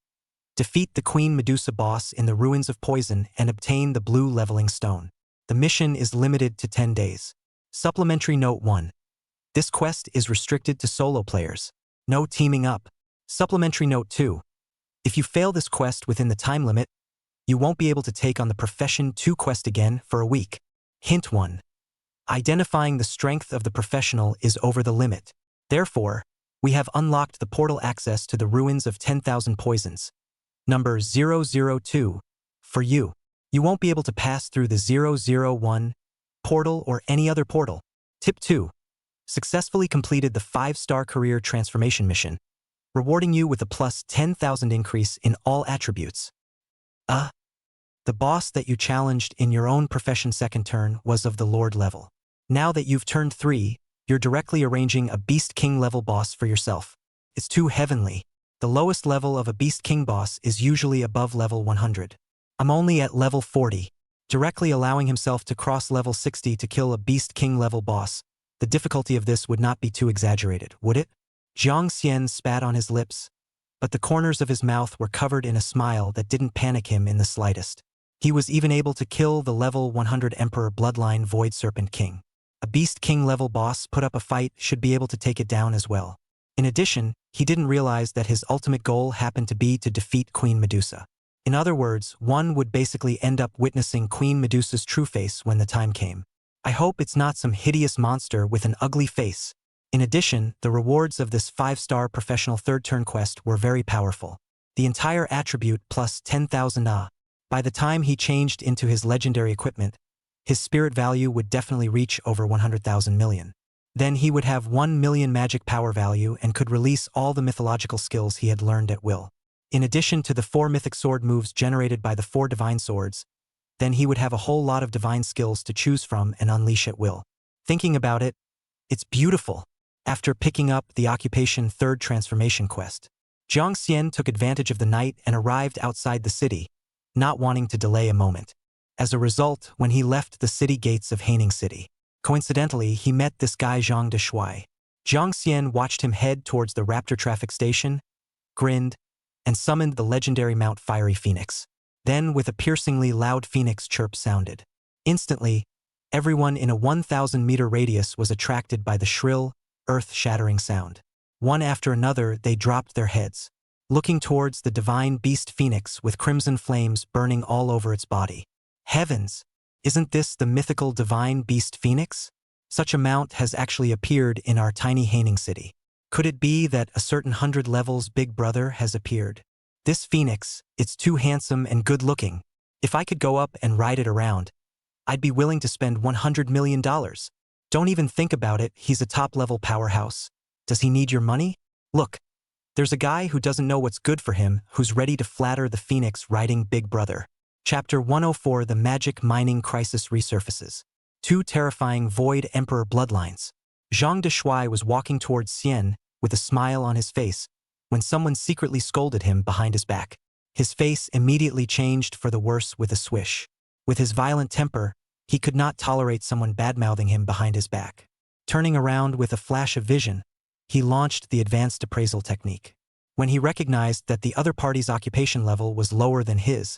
defeat the Queen Medusa boss in the Ruins of Poison and obtain the blue leveling stone. The mission is limited to 10 days. Supplementary Note 1. This quest is restricted to solo players. No teaming up. Supplementary Note 2. If you fail this quest within the time limit, you won't be able to take on the Profession 2 quest again for a week. Hint 1. Identifying the strength of the professional is over the limit. Therefore, we have unlocked the portal access to the Ruins of 10,000 Poisons. Number 002. For you. You won't be able to pass through the 001 portal or any other portal. Tip 2. Successfully completed the 5-star career transformation mission, rewarding you with a plus 10,000 increase in all attributes. The boss that you challenged in your own profession second turn was of the Lord level. Now that you've turned 3, you're directly arranging a Beast King level boss for yourself. It's too heavenly. The lowest level of a Beast King boss is usually above level 100. I'm only at level 40, directly allowing himself to cross level 60 to kill a Beast King level boss. The difficulty of this would not be too exaggerated, would it? Jiang Xian spat on his lips, but the corners of his mouth were covered in a smile that didn't panic him in the slightest. He was even able to kill the level 100 Emperor Bloodline Void Serpent King. A Beast King level boss put up a fight should be able to take it down as well. In addition, he didn't realize that his ultimate goal happened to be to defeat Queen Medusa. In other words, one would basically end up witnessing Queen Medusa's true face when the time came. I hope it's not some hideous monster with an ugly face. In addition, the rewards of this 5-star professional third-turn quest were very powerful. The entire attribute plus 10,000 Ah. By the time he changed into his legendary equipment, his spirit value would definitely reach over 100,000 million. Then he would have 1 million magic power value and could release all the mythological skills he had learned at will. In addition to the 4 mythic sword moves generated by the 4 divine swords, then he would have a whole lot of divine skills to choose from and unleash at will. Thinking about it, it's beautiful. After picking up the Occupation 3rd Transformation quest, Jiang Xian took advantage of the night and arrived outside the city, not wanting to delay a moment. As a result, when he left the city gates of Haining City, coincidentally, he met this guy Zhang Deshuai. Jiang Xian watched him head towards the Raptor traffic station, grinned, and summoned the legendary Mount Fiery Phoenix. Then, with a piercingly loud phoenix chirp sounded. Instantly, everyone in a 1,000-meter radius was attracted by the shrill, earth-shattering sound. One after another, they dropped their heads, looking towards the divine beast phoenix with crimson flames burning all over its body. Heavens! Isn't this the mythical divine beast phoenix? Such a mount has actually appeared in our tiny Haining City. Could it be that a certain 100 levels big brother has appeared? This phoenix, it's too handsome and good-looking. If I could go up and ride it around, I'd be willing to spend $100 million. Don't even think about it, he's a top-level powerhouse. Does he need your money? Look, there's a guy who doesn't know what's good for him who's ready to flatter the phoenix riding big brother. Chapter 104 The Magic Mining Crisis Resurfaces. 2 Terrifying Void Emperor Bloodlines. Zhang Deshuai was walking towards Xian with a smile on his face when someone secretly scolded him behind his back. His face immediately changed for the worse with a swish. With his violent temper, he could not tolerate someone bad-mouthing him behind his back. Turning around with a flash of vision, he launched the advanced appraisal technique. When he recognized that the other party's occupation level was lower than his,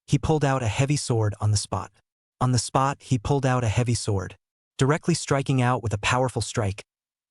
he pulled out a heavy sword on the spot. On the spot, he pulled out a heavy sword, directly striking out with a powerful strike.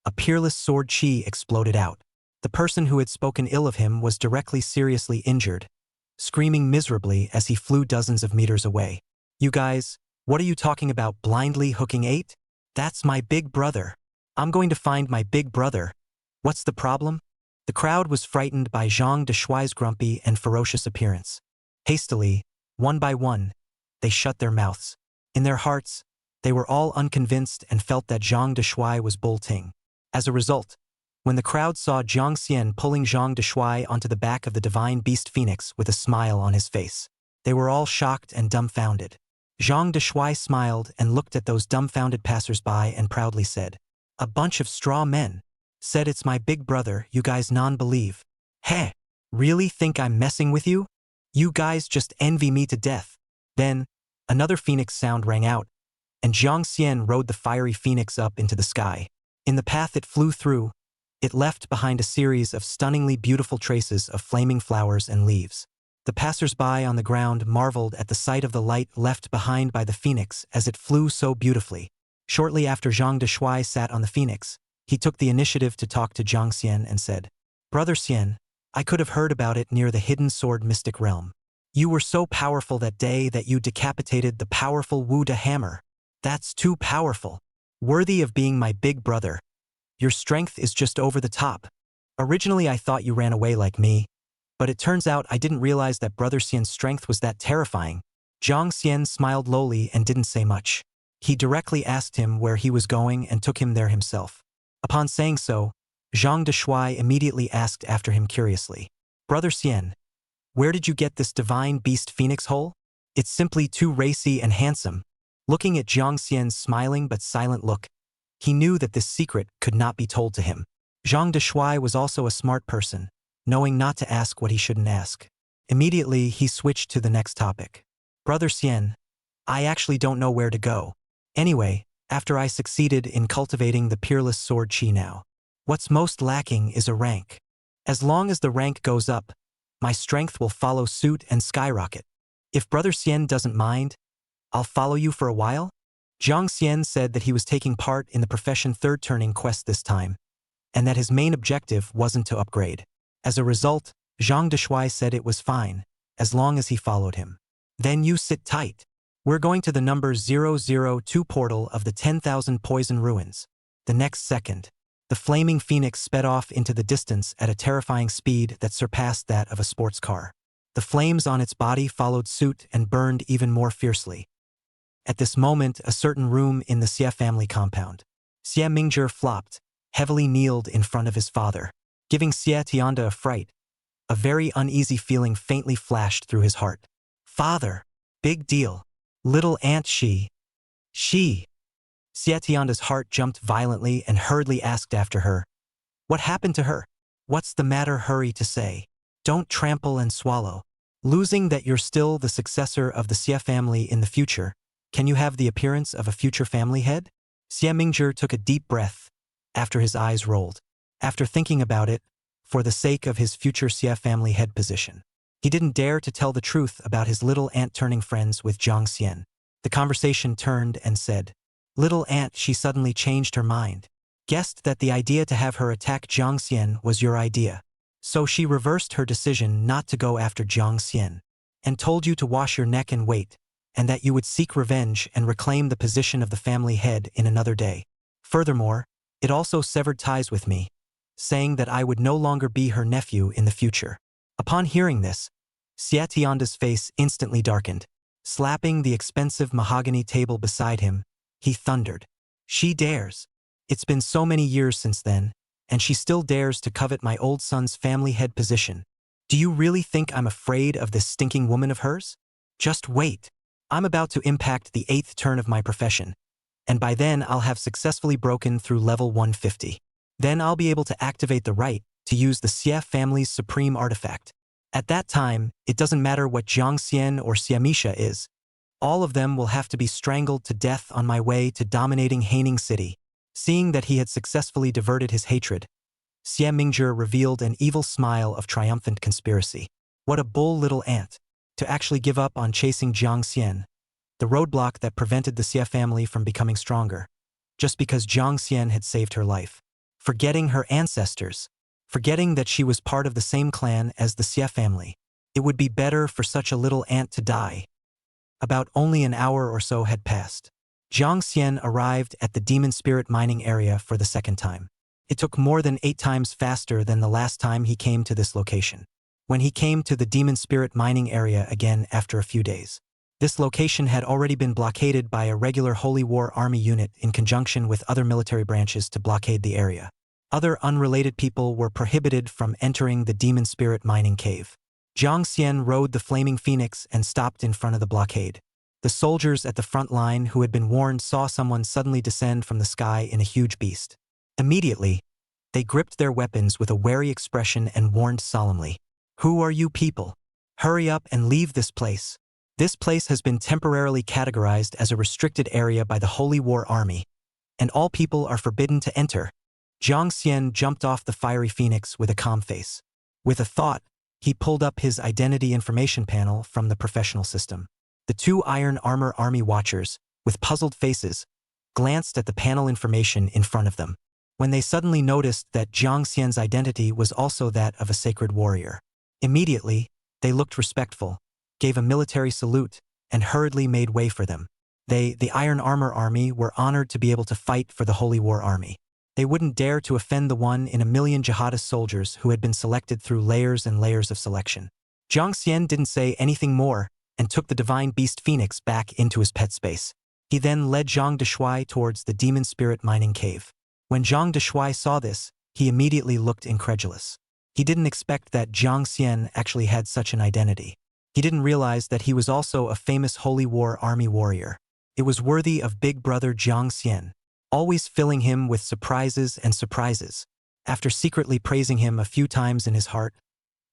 A peerless sword chi exploded out. The person who had spoken ill of him was directly seriously injured, screaming miserably as he flew dozens of meters away. You guys, what are you talking about blindly hooking 8? That's my big brother. I'm going to find my big brother. What's the problem? The crowd was frightened by Zhang Deshuai's grumpy and ferocious appearance. Hastily, one by one, they shut their mouths. In their hearts, they were all unconvinced and felt that Zhang Deshuai was bolting. As a result, when the crowd saw Jiang Xian pulling Zhang Deshuai onto the back of the divine beast phoenix with a smile on his face, they were all shocked and dumbfounded. Zhang Deshuai smiled and looked at those dumbfounded passers-by and proudly said, "A bunch of straw men. Said it's my big brother, you guys non-believe. Heh, really think I'm messing with you? You guys just envy me to death." Then, another phoenix sound rang out, and Jiang Xian rode the fiery phoenix up into the sky. In the path it flew through, it left behind a series of stunningly beautiful traces of flaming flowers and leaves. The passers-by on the ground marveled at the sight of the light left behind by the phoenix as it flew so beautifully. Shortly after Zhang Deshuai sat on the phoenix, he took the initiative to talk to Jiang Xian and said, "Brother Xian, I could have heard about it near the hidden sword mystic realm. You were so powerful that day that you decapitated the powerful Wu De hammer. That's too powerful. Worthy of being my big brother. Your strength is just over the top. Originally I thought you ran away like me, but it turns out I didn't realize that Brother Xian's strength was that terrifying." Jiang Xian smiled lowly and didn't say much. He directly asked him where he was going and took him there himself. Upon saying so, Zhang Deshuai immediately asked after him curiously, "Brother Xian, where did you get this divine beast phoenix hole? It's simply too racy and handsome." Looking at Jiang Xian's smiling but silent look, he knew that this secret could not be told to him. Zhang Deshuai was also a smart person, knowing not to ask what he shouldn't ask. Immediately, he switched to the next topic. "Brother Xian, I actually don't know where to go. Anyway, after I succeeded in cultivating the peerless sword chi now. What's most lacking is a rank. As long as the rank goes up, my strength will follow suit and skyrocket. If Brother Xian doesn't mind, I'll follow you for a while? Zhang Xian said that he was taking part in the profession third turning quest this time, and that his main objective wasn't to upgrade. As a result, Zhang Deshuai said it was fine, as long as he followed him. Then you sit tight. We're going to the number 002 portal of the 10,000 poison ruins. The next second, the flaming phoenix sped off into the distance at a terrifying speed that surpassed that of a sports car. The flames on its body followed suit and burned even more fiercely. At this moment, a certain room in the Xie family compound. Xie Mingzhi flopped, heavily kneeled in front of his father, giving Xie Tianda a fright. A very uneasy feeling faintly flashed through his heart. Father! Big deal. Little Aunt Xie. Xie! Xie Tianda's heart jumped violently and hurriedly asked after her. What happened to her? What's the matter? Hurry to say. Don't trample and swallow. Losing that you're still the successor of the Xie family in the future, can you have the appearance of a future family head? Xie Mingzhi took a deep breath after his eyes rolled. After thinking about it, for the sake of his future Xie family head position, he didn't dare to tell the truth about his little aunt turning friends with Zhang Xian. The conversation turned and said, Little Aunt, she suddenly changed her mind. Guessed that the idea to have her attack Zhang Xian was your idea. So she reversed her decision not to go after Zhang Xian, and told you to wash your neck and wait, and that you would seek revenge and reclaim the position of the family head in another day. Furthermore, it also severed ties with me, saying that I would no longer be her nephew in the future. Upon hearing this, Xie Tianda's face instantly darkened. Slapping the expensive mahogany table beside him, he thundered. She dares. It's been so many years since then, and she still dares to covet my old son's family head position. Do you really think I'm afraid of this stinking woman of hers? Just wait. I'm about to impact the 8th turn of my profession, and by then I'll have successfully broken through level 150. Then I'll be able to activate the right to use the Xie family's supreme artifact. At that time, it doesn't matter what Zhang Xian or Xiamisha is. All of them will have to be strangled to death on my way to dominating Haining City. Seeing that he had successfully diverted his hatred, Xie Mingzhi revealed an evil smile of triumphant conspiracy. What a bull little ant, to actually give up on chasing Zhang Xian, the roadblock that prevented the Xie family from becoming stronger, just because Zhang Xian had saved her life. Forgetting her ancestors, forgetting that she was part of the same clan as the Xie family. It would be better for such a little ant to die. About only an hour or so had passed. Zhang Xian arrived at the demon spirit mining area for the second time. It took more than 8 times faster than the last time he came to this location. When he came to the demon spirit mining area again after a few days, this location had already been blockaded by a regular Holy War Army unit in conjunction with other military branches to blockade the area. Other unrelated people were prohibited from entering the demon spirit mining cave. Zhang Xian rode the flaming phoenix and stopped in front of the blockade. The soldiers at the front line who had been warned saw someone suddenly descend from the sky in a huge beast. Immediately, they gripped their weapons with a wary expression and warned solemnly, "Who are you people? Hurry up and leave this place. This place has been temporarily categorized as a restricted area by the Holy War Army, and all people are forbidden to enter." Zhang Xian jumped off the fiery phoenix with a calm face. With a thought, he pulled up his identity information panel from the professional system. The 2 iron armor army watchers, with puzzled faces, glanced at the panel information in front of them, when they suddenly noticed that Zhang Xian's identity was also that of a sacred warrior. Immediately, they looked respectful, gave a military salute, and hurriedly made way for them. They, the Iron Armor Army, were honored to be able to fight for the Holy War Army. They wouldn't dare to offend the 1 in a million jihadist soldiers who had been selected through layers and layers of selection. Zhang Xian didn't say anything more and took the Divine Beast Phoenix back into his pet space. He then led Zhang Deshuai towards the Demon Spirit Mining Cave. When Zhang Deshuai saw this, he immediately looked incredulous. He didn't expect that Zhang Xian actually had such an identity. He didn't realize that he was also a famous Holy War Army warrior. It was worthy of big brother Zhang Xian, always filling him with surprises and surprises. After secretly praising him a few times in his heart,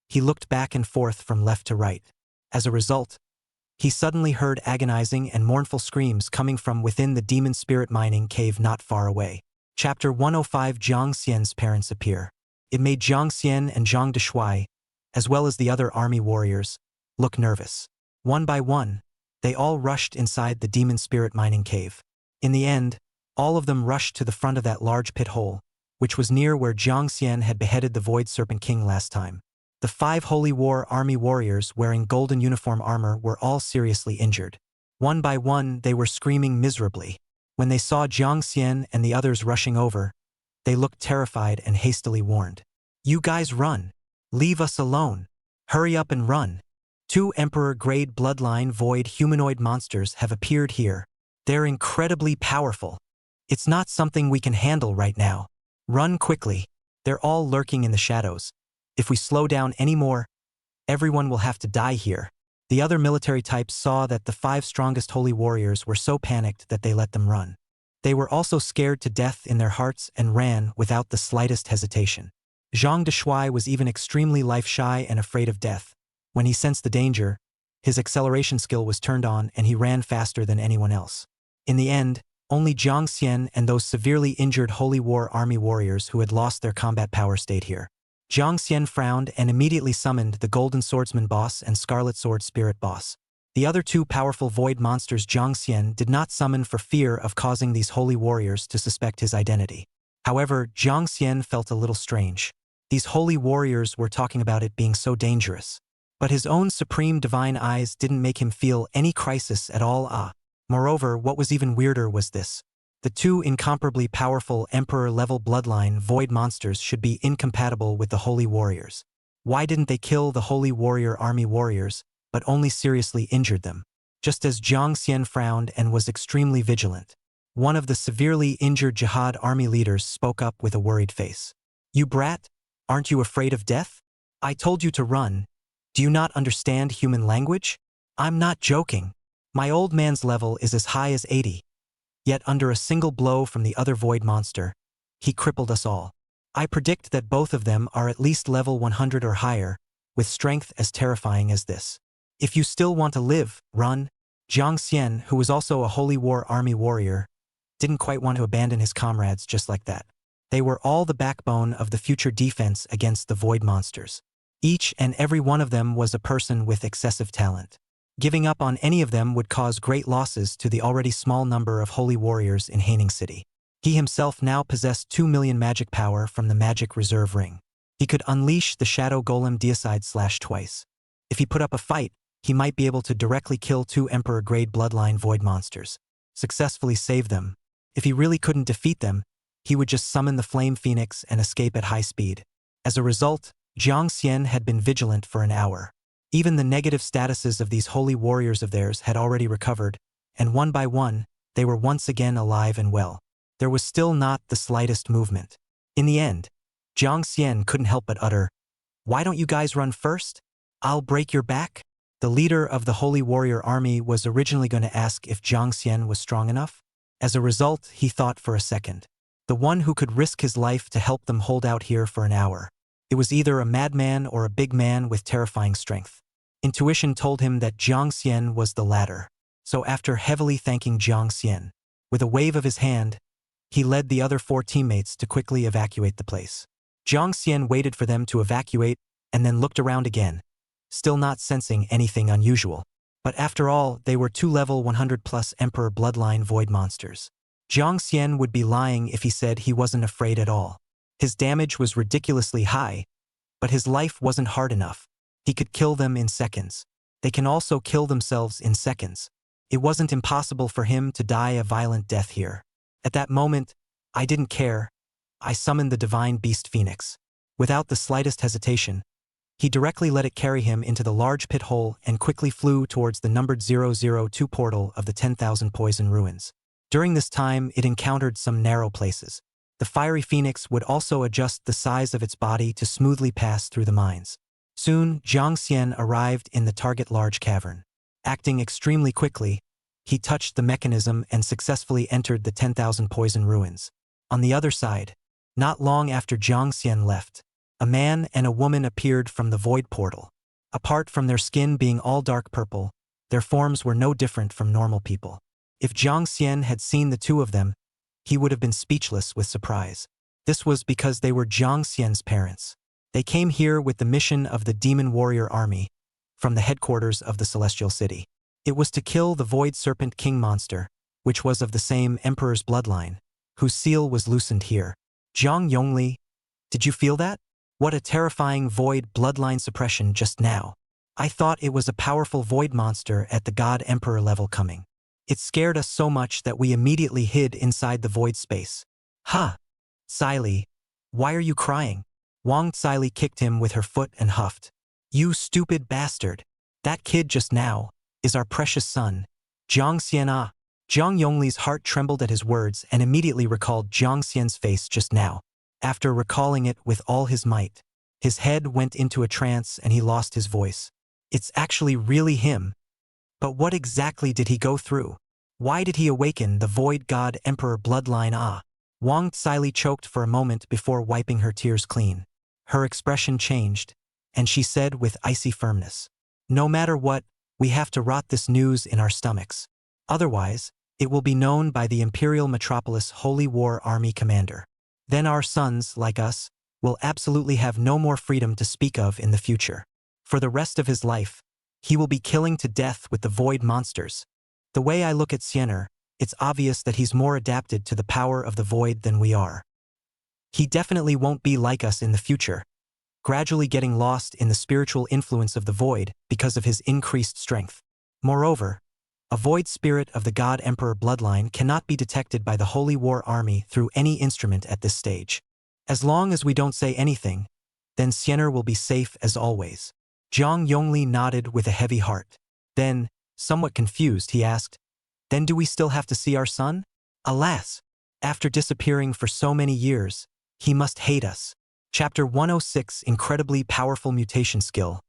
he looked back and forth from left to right. As a result, he suddenly heard agonizing and mournful screams coming from within the demon spirit mining cave not far away. Chapter 105. Jiang Xian's parents appear. It made Jiang Xian and Zhang Deshuai, as well as the other army warriors, look nervous. One by one, they all rushed inside the demon spirit mining cave. In the end, all of them rushed to the front of that large pit hole, which was near where Jiang Xian had beheaded the Void Serpent King last time. The 5 Holy War army warriors wearing golden uniform armor were all seriously injured. One by one, they were screaming miserably. When they saw Jiang Xian and the others rushing over, they looked terrified and hastily warned. "You guys run. Leave us alone. Hurry up and run. 2 Emperor-grade bloodline void humanoid monsters have appeared here. They're incredibly powerful. It's not something we can handle right now. Run quickly. They're all lurking in the shadows. If we slow down any more, everyone will have to die here." The other military types saw that the 5 strongest holy warriors were so panicked that they let them run. They were also scared to death in their hearts and ran without the slightest hesitation. Zhang Deshuai was even extremely life-shy and afraid of death. When he sensed the danger, his acceleration skill was turned on and he ran faster than anyone else. In the end, only Jiang Xian and those severely injured Holy War army warriors who had lost their combat power stayed here. Jiang Xian frowned and immediately summoned the Golden Swordsman boss and Scarlet Sword Spirit boss. The other 2 powerful void monsters Jiang Xian did not summon for fear of causing these holy warriors to suspect his identity. However, Jiang Xian felt a little strange. These holy warriors were talking about it being so dangerous. But his own supreme divine eyes didn't make him feel any crisis at all. Moreover, what was even weirder was this. The 2 incomparably powerful Emperor-level bloodline void monsters should be incompatible with the Holy Warriors. Why didn't they kill the Holy Warrior army warriors, but only seriously injured them? Just as Jiang Xian frowned and was extremely vigilant, one of the severely injured Jihad army leaders spoke up with a worried face. "You brat, aren't you afraid of death? I told you to run. Do you not understand human language? I'm not joking. My old man's level is as high as 80. Yet under a single blow from the other void monster, he crippled us all. I predict that both of them are at least level 100 or higher, with strength as terrifying as this. If you still want to live, run." Jiang Xian, who was also a Holy War army warrior, didn't quite want to abandon his comrades just like that. They were all the backbone of the future defense against the void monsters. Each and every one of them was a person with excessive talent. Giving up on any of them would cause great losses to the already small number of holy warriors in Haining City. He himself now possessed 2 million magic power from the magic reserve ring. He could unleash the Shadow Golem Deicide Slash twice. If he put up a fight, he might be able to directly kill 2 Emperor-grade bloodline void monsters, successfully save them. If he really couldn't defeat them, he would just summon the Flame Phoenix and escape at high speed. As a result, Jiang Xian had been vigilant for an hour. Even the negative statuses of these holy warriors of theirs had already recovered, and one by one, they were once again alive and well. There was still not the slightest movement. In the end, Jiang Xian couldn't help but utter, "Why don't you guys run first? I'll break your back?" The leader of the Holy Warrior army was originally going to ask if Jiang Xian was strong enough. As a result, he thought for a second. The one who could risk his life to help them hold out here for an hour. It was either a madman or a big man with terrifying strength. Intuition told him that Jiang Xian was the latter. So after heavily thanking Jiang Xian, with a wave of his hand, he led the other 4 teammates to quickly evacuate the place. Jiang Xian waited for them to evacuate and then looked around again, still not sensing anything unusual. But after all, they were 2 level 100+ Emperor bloodline void monsters. Jiang Xian would be lying if he said he wasn't afraid at all. His damage was ridiculously high, but his life wasn't hard enough. He could kill them in seconds. They can also kill themselves in seconds. It wasn't impossible for him to die a violent death here. At that moment, I didn't care. I summoned the Divine Beast Phoenix. Without the slightest hesitation, he directly let it carry him into the large pit hole and quickly flew towards the numbered 002 portal of the 10,000 Poison Ruins. During this time, it encountered some narrow places. The fiery phoenix would also adjust the size of its body to smoothly pass through the mines. Soon, Jiang Xian arrived in the target large cavern. Acting extremely quickly, he touched the mechanism and successfully entered the 10,000 Poison Ruins. On the other side, not long after Jiang Xian left, a man and a woman appeared from the void portal. Apart from their skin being all dark purple, Their forms were no different from normal people. If Jiang Xian had seen the two of them, he would have been speechless with surprise. This was because they were Jiang Xian's parents. They came here with the mission of the Demon Warrior Army from the headquarters of the Celestial City. It was to kill the Void Serpent King monster, which was of the same Emperor's bloodline, whose seal was loosened here. Zhang Yongli, did you feel that? What a terrifying Void bloodline suppression just now. I thought it was a powerful Void monster at the God Emperor level coming. It scared us so much that we immediately hid inside the Void space. Huh. Xili, why are you crying? Wang Xili kicked him with her foot and huffed. You stupid bastard. That kid just now is our precious son, Jiang Xian. Ah. Zhang Yongli's heart trembled at his words and immediately recalled Jiang Xian's face just now. After recalling it with all his might, his head went into a trance and he lost his voice. It's actually really him. But what exactly did he go through? Why did he awaken the Void God Emperor bloodline? Ah. Wang Xili choked for a moment before wiping her tears clean. Her expression changed, and she said with icy firmness, no matter what, we have to rot this news in our stomachs. Otherwise, it will be known by the Imperial Metropolis Holy War Army commander. Then our sons, like us, will absolutely have no more freedom to speak of in the future. For the rest of his life, he will be killing to death with the Void monsters. The way I look at Xiener, it's obvious that he's more adapted to the power of the Void than we are. He definitely won't be like us in the future, gradually getting lost in the spiritual influence of the Void because of his increased strength. Moreover, a Void spirit of the God Emperor bloodline cannot be detected by the Holy War Army through any instrument at this stage. As long as we don't say anything, then Xiener will be safe as always. Zhang Yongli nodded with a heavy heart. Then, somewhat confused, he asked, then do we still have to see our son? Alas, after disappearing for so many years, he must hate us. Chapter 106 Incredibly Powerful Mutation Skill.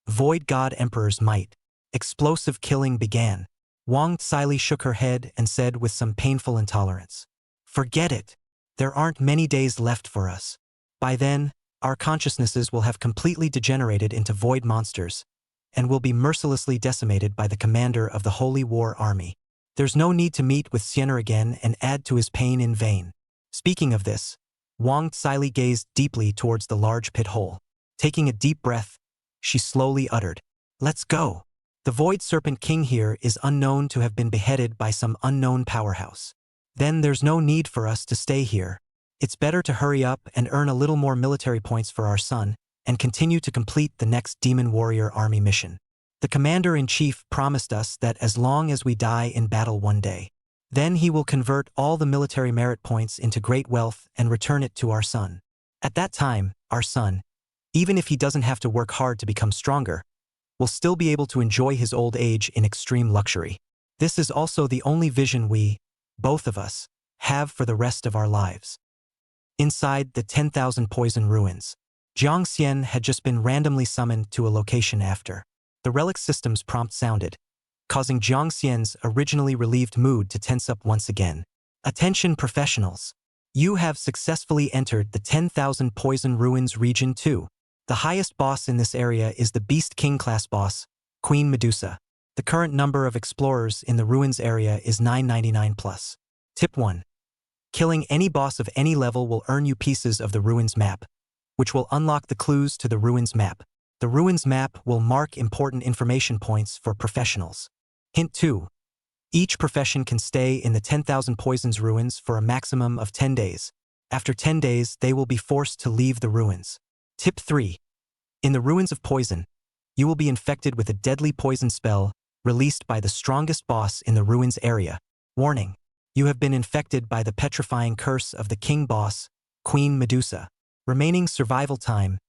Void God Emperor's Might. Explosive killing began. Wang Xili shook her head and said with some painful intolerance, forget it. There aren't many days left for us. By then, our consciousnesses will have completely degenerated into Void monsters, and will be mercilessly decimated by the commander of the Holy War Army. There's no need to meet with Xiener again and add to his pain in vain. Speaking of this, Wang Xili gazed deeply towards the large pit hole. Taking a deep breath, she slowly uttered, let's go. The Void Serpent King here is unknown to have been beheaded by some unknown powerhouse. Then there's no need for us to stay here. It's better to hurry up and earn a little more military points for our son and continue to complete the next Demon Warrior Army mission. The Commander-in-Chief promised us that as long as we die in battle one day, then he will convert all the military merit points into great wealth and return it to our son. At that time, our son, even if he doesn't have to work hard to become stronger, will still be able to enjoy his old age in extreme luxury. This is also the only vision we, both of us, have for the rest of our lives. Inside the 10,000 Poison Ruins, Jiang Xian had just been randomly summoned to a location after. The relic system's prompt sounded, causing Jiang Xian's originally relieved mood to tense up once again. Attention professionals! You have successfully entered the 10,000 Poison Ruins Region 2. The highest boss in this area is the Beast King class boss, Queen Medusa. The current number of explorers in the ruins area is 999 plus. Tip 1. Killing any boss of any level will earn you pieces of the ruins map, which will unlock the clues to the ruins map. The ruins map will mark important information points for professionals. Hint 2. Each profession can stay in the 10,000 Poisons ruins for a maximum of 10 days. After 10 days, they will be forced to leave the ruins. Tip 3. In the ruins of poison, you will be infected with a deadly poison spell released by the strongest boss in the ruins area. Warning. You have been infected by the petrifying curse of the king boss, Queen Medusa. Remaining survival time,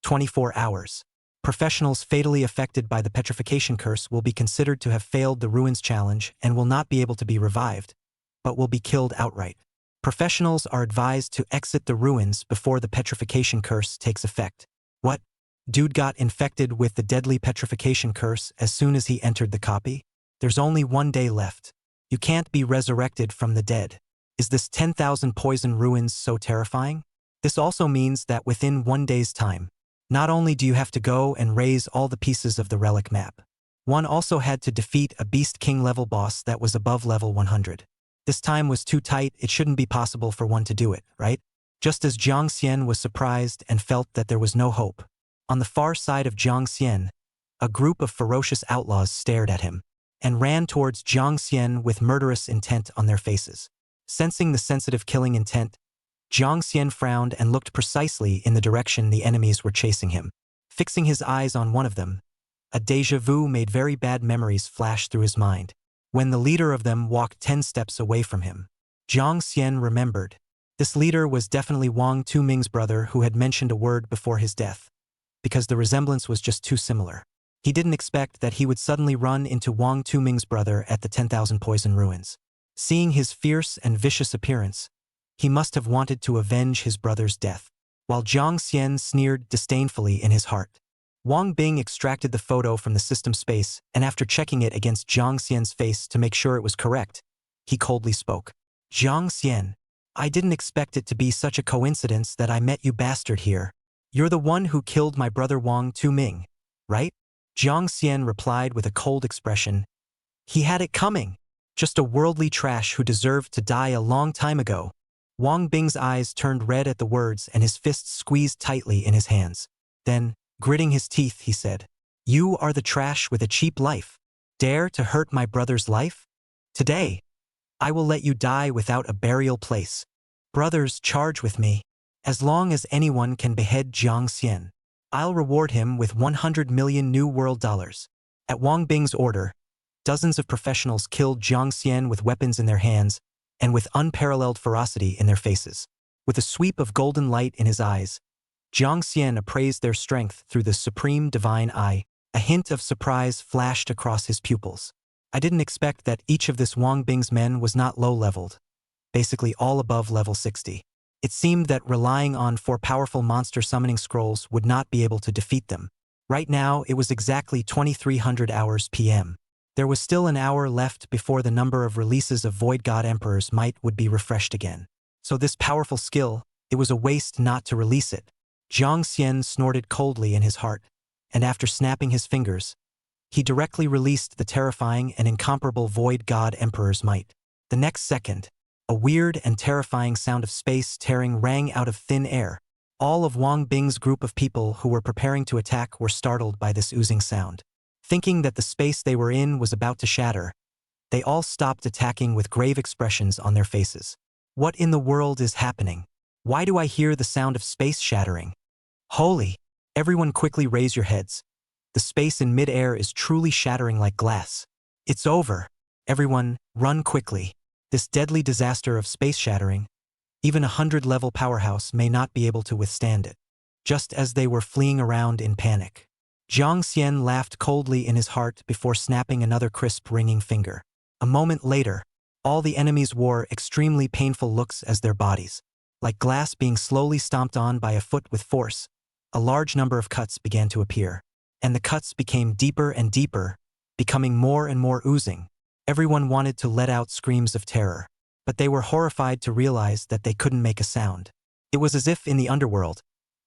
24 hours. Professionals fatally affected by the petrification curse will be considered to have failed the ruins challenge and will not be able to be revived, but will be killed outright. Professionals are advised to exit the ruins before the petrification curse takes effect. What? Dude got infected with the deadly petrification curse as soon as he entered the copy? There's only 1 day left. You can't be resurrected from the dead. Is this 10,000 Poison Ruins so terrifying? This also means that within 1 day's time, not only do you have to go and raise all the pieces of the relic map, One also had to defeat a Beast King level boss that was above level 100. This time was too tight, it shouldn't be possible for one to do it, right? Just as Jiang Xian was surprised and felt that there was no hope. On the far side of Jiang Xian, a group of ferocious outlaws stared at him and ran towards Jiang Xian with murderous intent on their faces. Sensing the sensitive killing intent, Jiang Xian frowned and looked precisely in the direction the enemies were chasing him. Fixing his eyes on one of them, a déjà vu made very bad memories flash through his mind. When the leader of them walked 10 steps away from him, Jiang Xian remembered. This leader was definitely Wang Tuming's brother who had mentioned a word before his death, because the resemblance was just too similar. He didn't expect that he would suddenly run into Wang Tuming's brother at the 10,000 Poison Ruins. Seeing his fierce and vicious appearance, he must have wanted to avenge his brother's death. While Jiang Xian sneered disdainfully in his heart, Wang Bing extracted the photo from the system space and after checking it against Jiang Xian's face to make sure it was correct, he coldly spoke. Jiang Xian, I didn't expect it to be such a coincidence that I met you bastard here. You're the one who killed my brother Wang Tuming, right? Jiang Xian replied with a cold expression. He had it coming. Just a worldly trash who deserved to die a long time ago. Wang Bing's eyes turned red at the words and his fists squeezed tightly in his hands. Then, gritting his teeth, he said, You are the trash with a cheap life. Dare to hurt my brother's life? Today, I will let you die without a burial place. Brothers, charge with me. As long as anyone can behead Jiang Xian, I'll reward him with 100 million New World dollars. At Wang Bing's order, dozens of professionals killed Jiang Xian with weapons in their hands and with unparalleled ferocity in their faces. With a sweep of golden light in his eyes, Jiang Xian appraised their strength through the supreme divine eye. A hint of surprise flashed across his pupils. I didn't expect that each of this Wang Bing's men was not low-leveled, basically all above level 60. It seemed that relying on 4 powerful monster summoning scrolls would not be able to defeat them. Right now, it was exactly 2300 hours PM. There was still an hour left before the number of releases of Void God Emperor's might would be refreshed again. So this powerful skill, it was a waste not to release it. Jiang Xian snorted coldly in his heart, and after snapping his fingers, he directly released the terrifying and incomparable Void God Emperor's might. The next second, a weird and terrifying sound of space tearing rang out of thin air. All of Wang Bing's group of people who were preparing to attack were startled by this oozing sound. Thinking that the space they were in was about to shatter, they all stopped attacking with grave expressions on their faces. What in the world is happening? Why do I hear the sound of space shattering? Holy! Everyone quickly raise your heads. The space in mid-air is truly shattering like glass. It's over. Everyone, run quickly. This deadly disaster of space shattering, even a 100-level powerhouse may not be able to withstand it. Just as they were fleeing around in panic, Jiang Xian laughed coldly in his heart before snapping another crisp ringing finger. A moment later, all the enemies wore extremely painful looks as their bodies, like glass being slowly stomped on by a foot with force. A large number of cuts began to appear, and the cuts became deeper and deeper, becoming more and more oozing. Everyone wanted to let out screams of terror, but they were horrified to realize that they couldn't make a sound. It was as if in the underworld,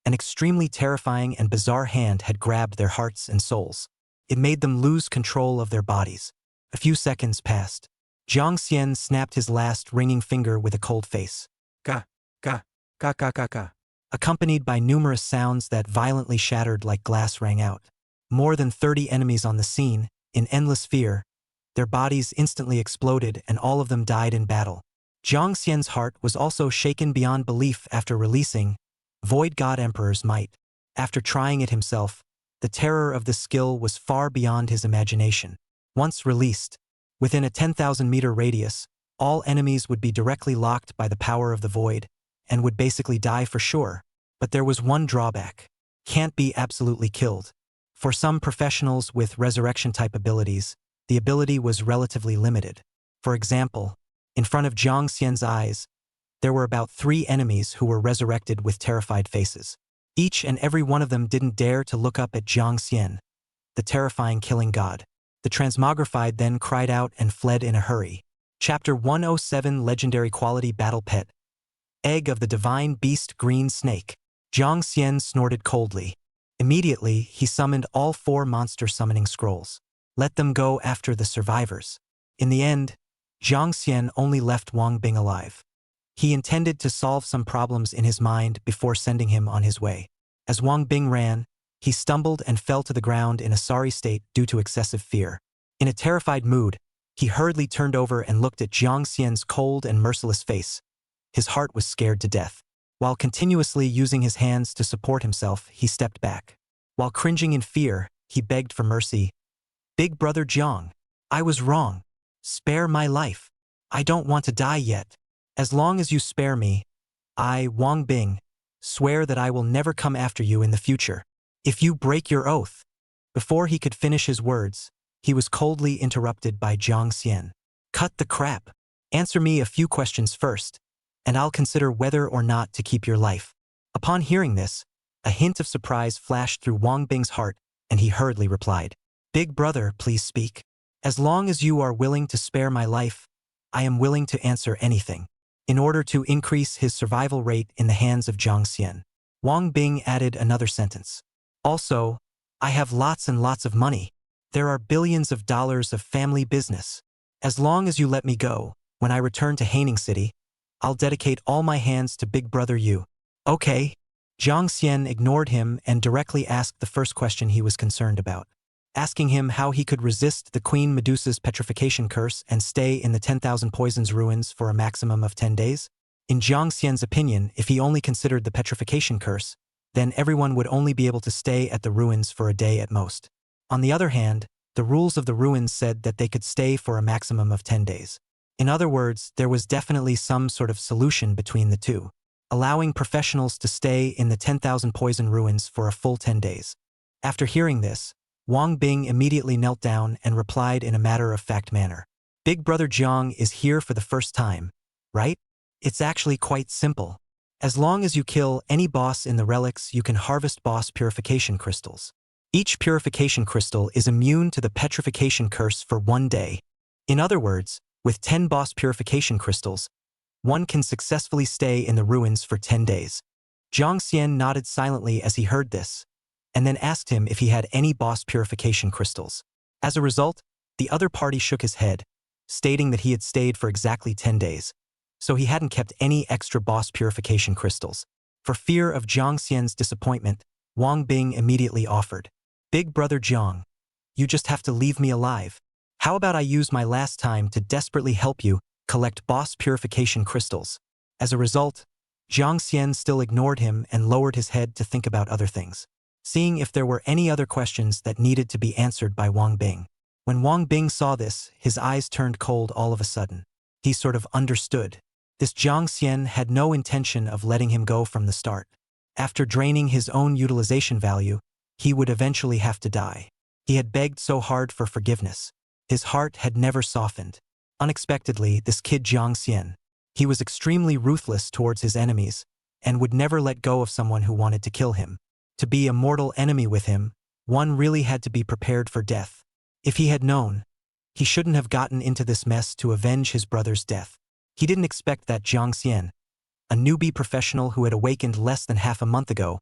an extremely terrifying and bizarre hand had grabbed their hearts and souls. It made them lose control of their bodies. A few seconds passed. Jiang Xian snapped his last ringing finger with a cold face, Ka, ka, ka ka ka ka. accompanied by numerous sounds that violently shattered like glass rang out. More than 30 enemies on the scene, in endless fear, their bodies instantly exploded and all of them died in battle. Jiang Xian's heart was also shaken beyond belief after releasing Void God Emperor's might. After trying it himself, the terror of this skill was far beyond his imagination. Once released, within a 10,000-meter radius, all enemies would be directly locked by the power of the Void, and would basically die for sure. But there was one drawback. Can't be absolutely killed. For some professionals with resurrection-type abilities, the ability was relatively limited. For example, in front of Jiang Xian's eyes, there were about 3 enemies who were resurrected with terrified faces. Each and every one of them didn't dare to look up at Jiang Xian, the terrifying killing god. The transmogrified then cried out and fled in a hurry. Chapter 107 Legendary Quality Battle Pet. Egg of the Divine Beast Green Snake. Jiang Xian snorted coldly. Immediately, he summoned all 4 monster summoning scrolls. Let them go after the survivors. In the end, Jiang Xian only left Wang Bing alive. He intended to solve some problems in his mind before sending him on his way. As Wang Bing ran, he stumbled and fell to the ground in a sorry state due to excessive fear. In a terrified mood, he hurriedly turned over and looked at Jiang Xian's cold and merciless face. His heart was scared to death. While continuously using his hands to support himself, he stepped back. While cringing in fear, he begged for mercy. "Big brother Jiang, I was wrong. Spare my life. I don't want to die yet. As long as you spare me, I, Wang Bing, swear that I will never come after you in the future. If you break your oath." Before he could finish his words, he was coldly interrupted by Jiang Xian. "Cut the crap. Answer me a few questions first, and I'll consider whether or not to keep your life." Upon hearing this, a hint of surprise flashed through Wang Bing's heart, and he hurriedly replied, "Big brother, please speak. As long as you are willing to spare my life, I am willing to answer anything." In order to increase his survival rate in the hands of Jiang Xian, Wang Bing added another sentence. "Also, I have lots and lots of money. There are billions of dollars of family business. As long as you let me go, when I return to Haining City, I'll dedicate all my hands to Big Brother you." "Okay." Jiang Xian ignored him and directly asked the first question he was concerned about, asking him how he could resist the Queen Medusa's petrification curse and stay in the 10,000 Poisons ruins for a maximum of 10 days. In Jiang Xian's opinion, if he only considered the petrification curse, then everyone would only be able to stay at the ruins for a day at most. On the other hand, the rules of the ruins said that they could stay for a maximum of 10 days. In other words, there was definitely some sort of solution between the two, allowing professionals to stay in the 10,000 Poison ruins for a full 10 days. After hearing this, Wang Bing immediately knelt down and replied in a matter-of-fact manner. "Big brother Jiang is here for the first time, right? It's actually quite simple. As long as you kill any boss in the relics, you can harvest boss purification crystals. Each purification crystal is immune to the petrification curse for 1 day. In other words, with 10 boss purification crystals, one can successfully stay in the ruins for 10 days. Jiang Xian nodded silently as he heard this, and then asked him if he had any boss purification crystals. As a result, the other party shook his head, stating that he had stayed for exactly 10 days, so he hadn't kept any extra boss purification crystals. For fear of Jiang Xian's disappointment, Wang Bing immediately offered, "Big brother Jiang, you just have to leave me alive. How about I use my last time to desperately help you collect boss purification crystals?" As a result, Jiang Xian still ignored him and lowered his head to think about other things, seeing if there were any other questions that needed to be answered by Wang Bing. When Wang Bing saw this, his eyes turned cold all of a sudden. He sort of understood. This Jiang Xian had no intention of letting him go from the start. After draining his own utilization value, he would eventually have to die. He had begged so hard for forgiveness. His heart had never softened. Unexpectedly, this kid Jiang Xian, he was extremely ruthless towards his enemies and would never let go of someone who wanted to kill him. To be a mortal enemy with him, one really had to be prepared for death. If he had known, he shouldn't have gotten into this mess to avenge his brother's death. He didn't expect that Jiang Xian, a newbie professional who had awakened less than half a month ago,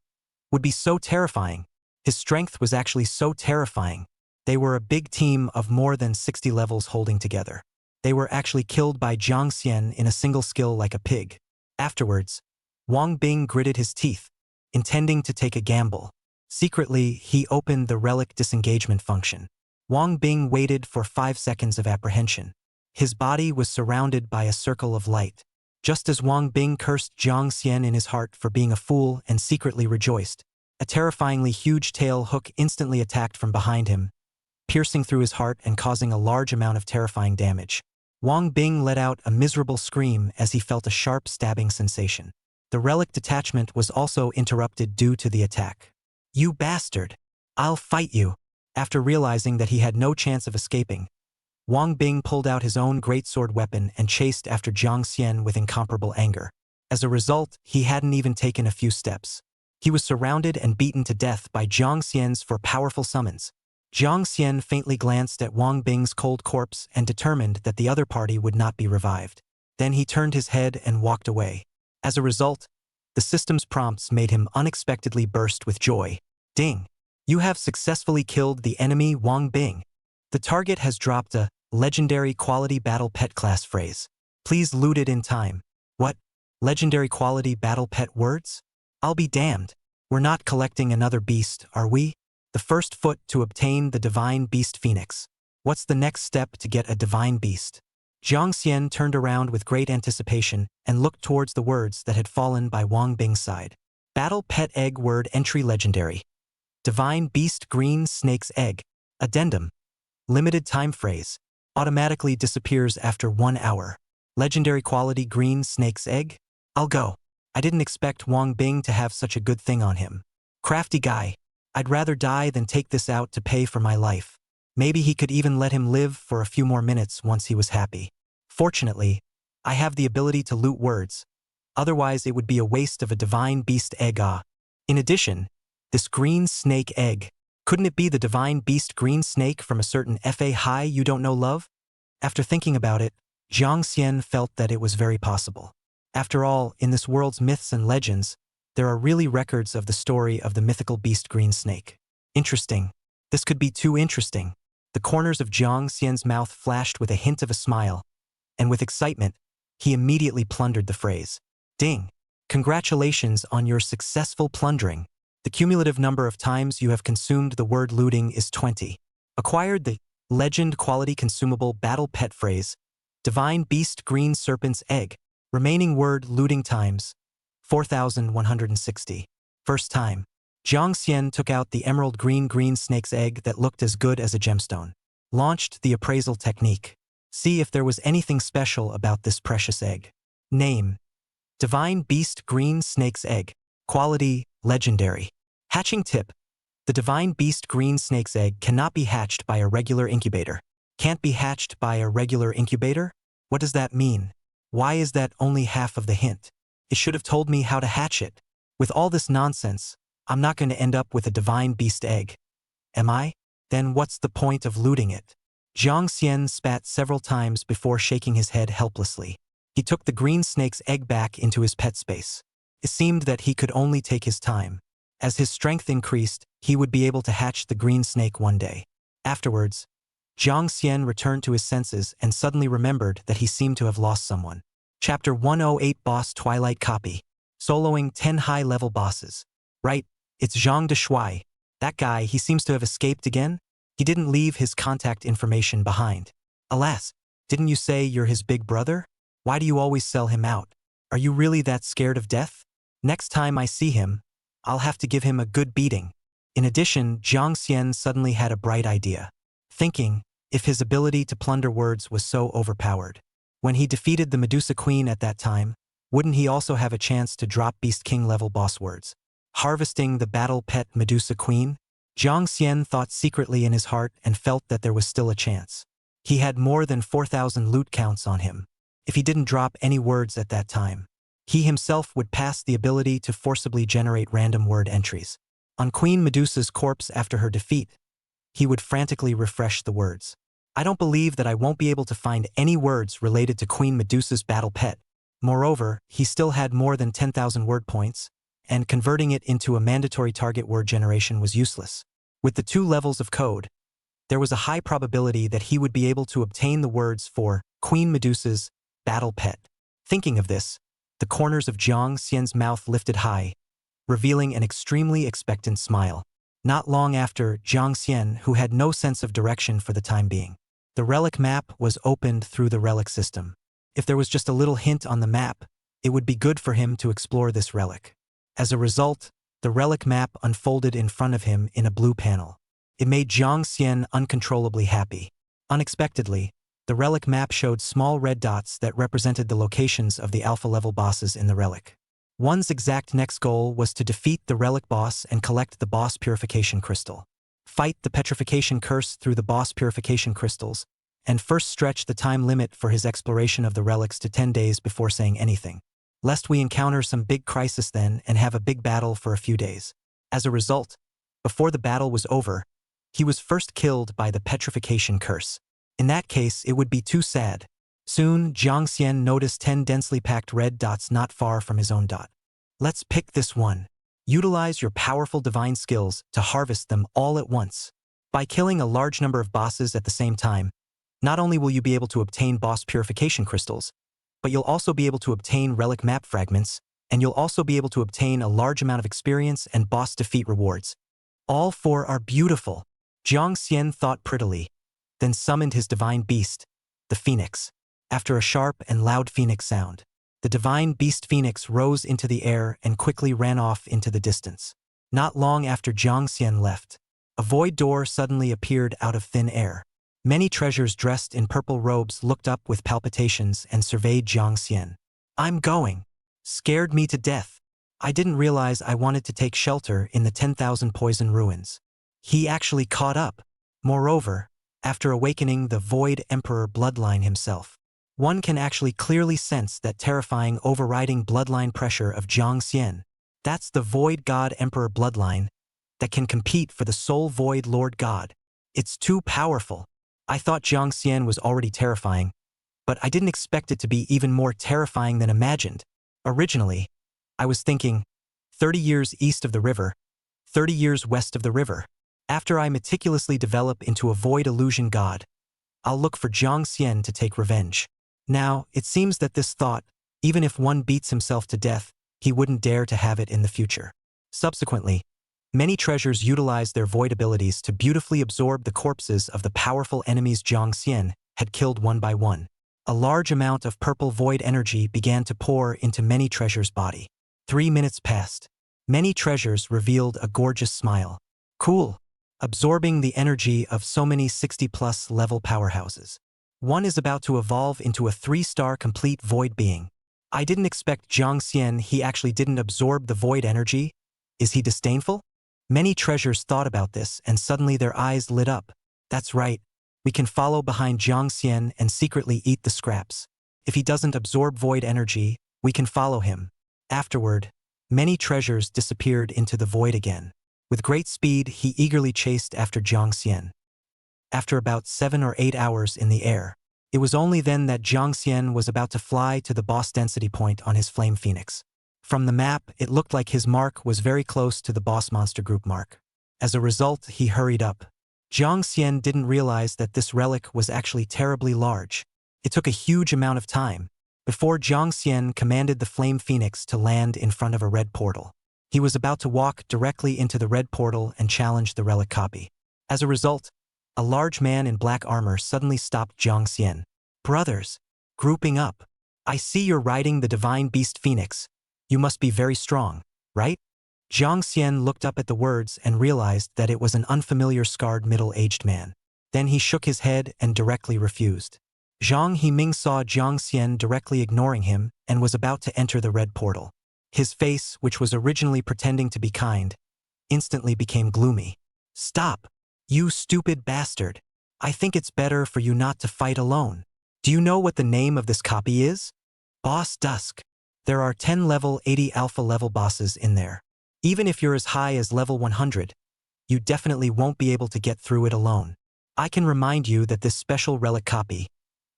would be so terrifying. His strength was actually so terrifying. They were a big team of more than 60 levels holding together. They were actually killed by Jiang Xian in a single skill like a pig. Afterwards, Wang Bing gritted his teeth, intending to take a gamble. Secretly, he opened the relic disengagement function. Wang Bing waited for 5 seconds of apprehension. His body was surrounded by a circle of light. Just as Wang Bing cursed Jiang Xian in his heart for being a fool and secretly rejoiced, a terrifyingly huge tail hook instantly attacked from behind him, piercing through his heart and causing a large amount of terrifying damage. Wang Bing let out a miserable scream as he felt a sharp stabbing sensation. The relic detachment was also interrupted due to the attack. "You bastard! I'll fight you!" After realizing that he had no chance of escaping, Wang Bing pulled out his own greatsword weapon and chased after Jiang Xian with incomparable anger. As a result, he hadn't even taken a few steps. He was surrounded and beaten to death by Jiang Xian's 4 powerful summons. Jiang Xian faintly glanced at Wang Bing's cold corpse and determined that the other party would not be revived. Then he turned his head and walked away. As a result, the system's prompts made him unexpectedly burst with joy. "Ding! You have successfully killed the enemy Wang Bing. The target has dropped a legendary quality battle pet class phrase. Please loot it in time. What? Legendary quality battle pet words? I'll be damned. We're not collecting another beast, are we? The first foot to obtain the divine beast phoenix. What's the next step to get a divine beast? Jiang Xian turned around with great anticipation and looked towards the words that had fallen by Wang Bing's side. Battle pet egg word entry legendary. Divine beast green snake's egg. Addendum. Limited time phrase. Automatically disappears after 1 hour. Legendary quality green snake's egg? I'll go. I didn't expect Wang Bing to have such a good thing on him. Crafty guy. I'd rather die than take this out to pay for my life. Maybe he could even let him live for a few more minutes once he was happy. Fortunately, I have the ability to loot words. Otherwise, it would be a waste of a divine beast egg. In addition, this green snake egg, couldn't it be the divine beast green snake from a certain FA high you don't know love? After thinking about it, Jiang Xian felt that it was very possible. After all, in this world's myths and legends, there are really records of the story of the mythical beast green snake. Interesting. This could be too interesting. The corners of Jiang Xian's mouth flashed with a hint of a smile, and with excitement, he immediately plundered the phrase. Ding! Congratulations on your successful plundering. The cumulative number of times you have consumed the word looting is 20. Acquired the legend quality consumable battle pet phrase, divine beast green serpent's egg. Remaining word looting times, 4,160. First time. Jiang Xian took out the emerald green snake's egg that looked as good as a gemstone. Launched the appraisal technique. See if there was anything special about this precious egg. Name. Divine beast green snake's egg. Quality, legendary. Hatching tip. The divine beast green snake's egg cannot be hatched by a regular incubator. Can't be hatched by a regular incubator? What does that mean? Why is that only half of the hint? It should have told me how to hatch it. With all this nonsense, I'm not going to end up with a divine beast egg. Am I? Then what's the point of looting it? Jiang Xian spat several times before shaking his head helplessly. He took the green snake's egg back into his pet space. It seemed that he could only take his time. As his strength increased, he would be able to hatch the green snake one day. Afterwards, Jiang Xian returned to his senses and suddenly remembered that he seemed to have lost someone. Chapter 108 Boss Twilight Copy. Soloing 10 high-level bosses. Right, it's Zhang Deshuai. That guy, he seems to have escaped again? He didn't leave his contact information behind. Alas, didn't you say you're his big brother? Why do you always sell him out? Are you really that scared of death? Next time I see him, I'll have to give him a good beating. In addition, Jiang Xian suddenly had a bright idea. Thinking, if his ability to plunder words was so overpowered. When he defeated the Medusa Queen at that time, wouldn't he also have a chance to drop Beast King level boss words? Harvesting the battle pet Medusa Queen? Jiang Xian thought secretly in his heart and felt that there was still a chance. He had more than 4,000 loot counts on him. If he didn't drop any words at that time, he himself would pass the ability to forcibly generate random word entries. On Queen Medusa's corpse after her defeat, he would frantically refresh the words. I don't believe that I won't be able to find any words related to Queen Medusa's battle pet. Moreover, he still had more than 10,000 word points, and converting it into a mandatory target word generation was useless. With the 2 levels of code, there was a high probability that he would be able to obtain the words for Queen Medusa's battle pet. Thinking of this, the corners of Jiang Xian's mouth lifted high, revealing an extremely expectant smile. Not long after, Jiang Xian, who had no sense of direction for the time being, the relic map was opened through the relic system. If there was just a little hint on the map, it would be good for him to explore this relic. As a result, the relic map unfolded in front of him in a blue panel. It made Jiang Xian uncontrollably happy. Unexpectedly, the relic map showed small red dots that represented the locations of the alpha-level bosses in the relic. One's exact next goal was to defeat the relic boss and collect the boss purification crystal. Fight the petrification curse through the boss purification crystals, and first stretch the time limit for his exploration of the relics to 10 days before saying anything. Lest we encounter some big crisis then and have a big battle for a few days. As a result, before the battle was over, he was first killed by the petrification curse. In that case, it would be too sad. Soon, Jiang Xian noticed 10 densely packed red dots not far from his own dot. Let's pick this one. Utilize your powerful divine skills to harvest them all at once. By killing a large number of bosses at the same time, not only will you be able to obtain boss purification crystals, but you'll also be able to obtain relic map fragments, and you'll also be able to obtain a large amount of experience and boss defeat rewards. All four are beautiful, Jiang Xian thought prettily, then summoned his divine beast, the phoenix. After a sharp and loud phoenix sound, the divine beast phoenix rose into the air and quickly ran off into the distance. Not long after Jiang Xian left, a void door suddenly appeared out of thin air. Many treasures dressed in purple robes looked up with palpitations and surveyed Jiang Xian. I'm going. Scared me to death. I didn't realize I wanted to take shelter in the 10,000 poison ruins. He actually caught up. Moreover, after awakening the Void Emperor bloodline himself, one can actually clearly sense that terrifying overriding bloodline pressure of Jiang Xian. That's the Void God Emperor bloodline that can compete for the sole Void Lord God. It's too powerful. I thought Jiang Xian was already terrifying, but I didn't expect it to be even more terrifying than imagined. Originally, I was thinking, 30 years east of the river, 30 years west of the river. After I meticulously develop into a void illusion god, I'll look for Jiang Xian to take revenge. Now, it seems that this thought, even if one beats himself to death, he wouldn't dare to have it in the future. Subsequently, many treasures utilized their void abilities to beautifully absorb the corpses of the powerful enemies Jiang Xian had killed one by one. A large amount of purple void energy began to pour into many treasures' body. 3 minutes passed. Many treasures revealed a gorgeous smile. Cool. Absorbing the energy of so many 60-plus level powerhouses. One is about to evolve into a 3-star complete void being. I didn't expect Jiang Xian. He actually didn't absorb the void energy. Is he disdainful? Many treasures thought about this and suddenly their eyes lit up. That's right. We can follow behind Jiang Xian and secretly eat the scraps. If he doesn't absorb void energy, we can follow him. Afterward, many treasures disappeared into the void again. With great speed, he eagerly chased after Jiang Xian. After about 7 or 8 hours in the air, it was only then that Jiang Xian was about to fly to the boss density point on his Flame Phoenix. From the map, it looked like his mark was very close to the boss monster group mark. As a result, he hurried up. Jiang Xian didn't realize that this relic was actually terribly large. It took a huge amount of time before Jiang Xian commanded the Flame Phoenix to land in front of a red portal. He was about to walk directly into the red portal and challenge the relic copy. As a result, a large man in black armor suddenly stopped Jiang Xian. Brothers, grouping up. I see you're riding the divine beast Phoenix. You must be very strong, right? Jiang Xian looked up at the words and realized that it was an unfamiliar scarred middle-aged man. Then he shook his head and directly refused. Zhang Himing saw Jiang Xian directly ignoring him and was about to enter the red portal. His face, which was originally pretending to be kind, instantly became gloomy. Stop! You stupid bastard! I think it's better for you not to fight alone. Do you know what the name of this copy is? Boss Dusk. There are 10 level 80 alpha level bosses in there. Even if you're as high as level 100, you definitely won't be able to get through it alone. I can remind you that this special relic copy,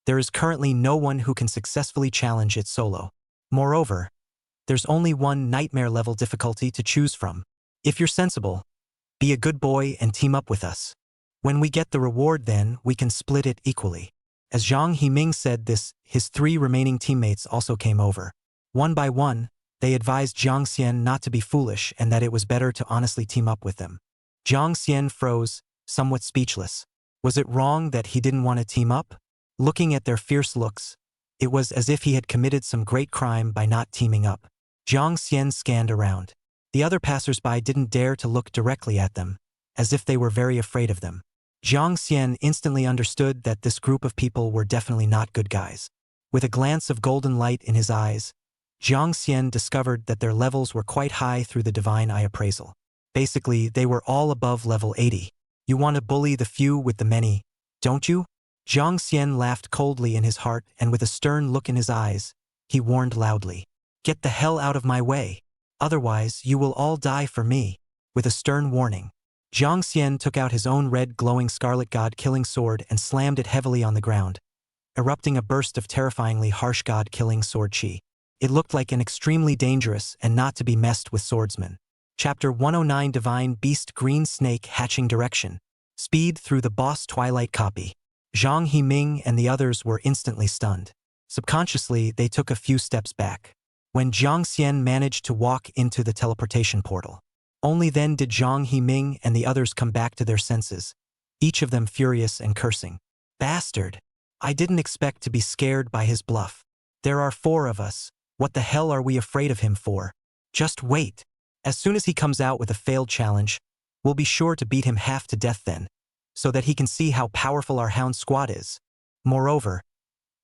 there is currently no one who can successfully challenge it solo. Moreover, there's only one nightmare level difficulty to choose from. If you're sensible, be a good boy and team up with us. When we get the reward, then we can split it equally. As Zhang Himing said this, his 3 remaining teammates also came over. One by one, they advised Jiang Xian not to be foolish and that it was better to honestly team up with them. Jiang Xian froze, somewhat speechless. Was it wrong that he didn't want to team up? Looking at their fierce looks, it was as if he had committed some great crime by not teaming up. Jiang Xian scanned around. The other passers-by didn't dare to look directly at them, as if they were very afraid of them. Jiang Xian instantly understood that this group of people were definitely not good guys. With a glance of golden light in his eyes, Jiang Xian discovered that their levels were quite high through the divine eye appraisal. Basically, they were all above level 80. You want to bully the few with the many, don't you? Jiang Xian laughed coldly in his heart and with a stern look in his eyes, he warned loudly. Get the hell out of my way. Otherwise, you will all die for me. With a stern warning, Jiang Xian took out his own red glowing scarlet god-killing sword and slammed it heavily on the ground, erupting a burst of terrifyingly harsh god-killing sword chi. It looked like an extremely dangerous and not to be messed with swordsman. Chapter 109 Divine Beast Green Snake Hatching Direction. Speed through the boss Twilight copy. Zhang Himing and the others were instantly stunned. Subconsciously, they took a few steps back. When Jiang Xian managed to walk into the teleportation portal, only then did Zhang Himing and the others come back to their senses, each of them furious and cursing. Bastard! I didn't expect to be scared by his bluff. There are 4 of us. What the hell are we afraid of him for? Just wait. As soon as he comes out with a failed challenge, we'll be sure to beat him half to death then, so that he can see how powerful our hound squad is. Moreover,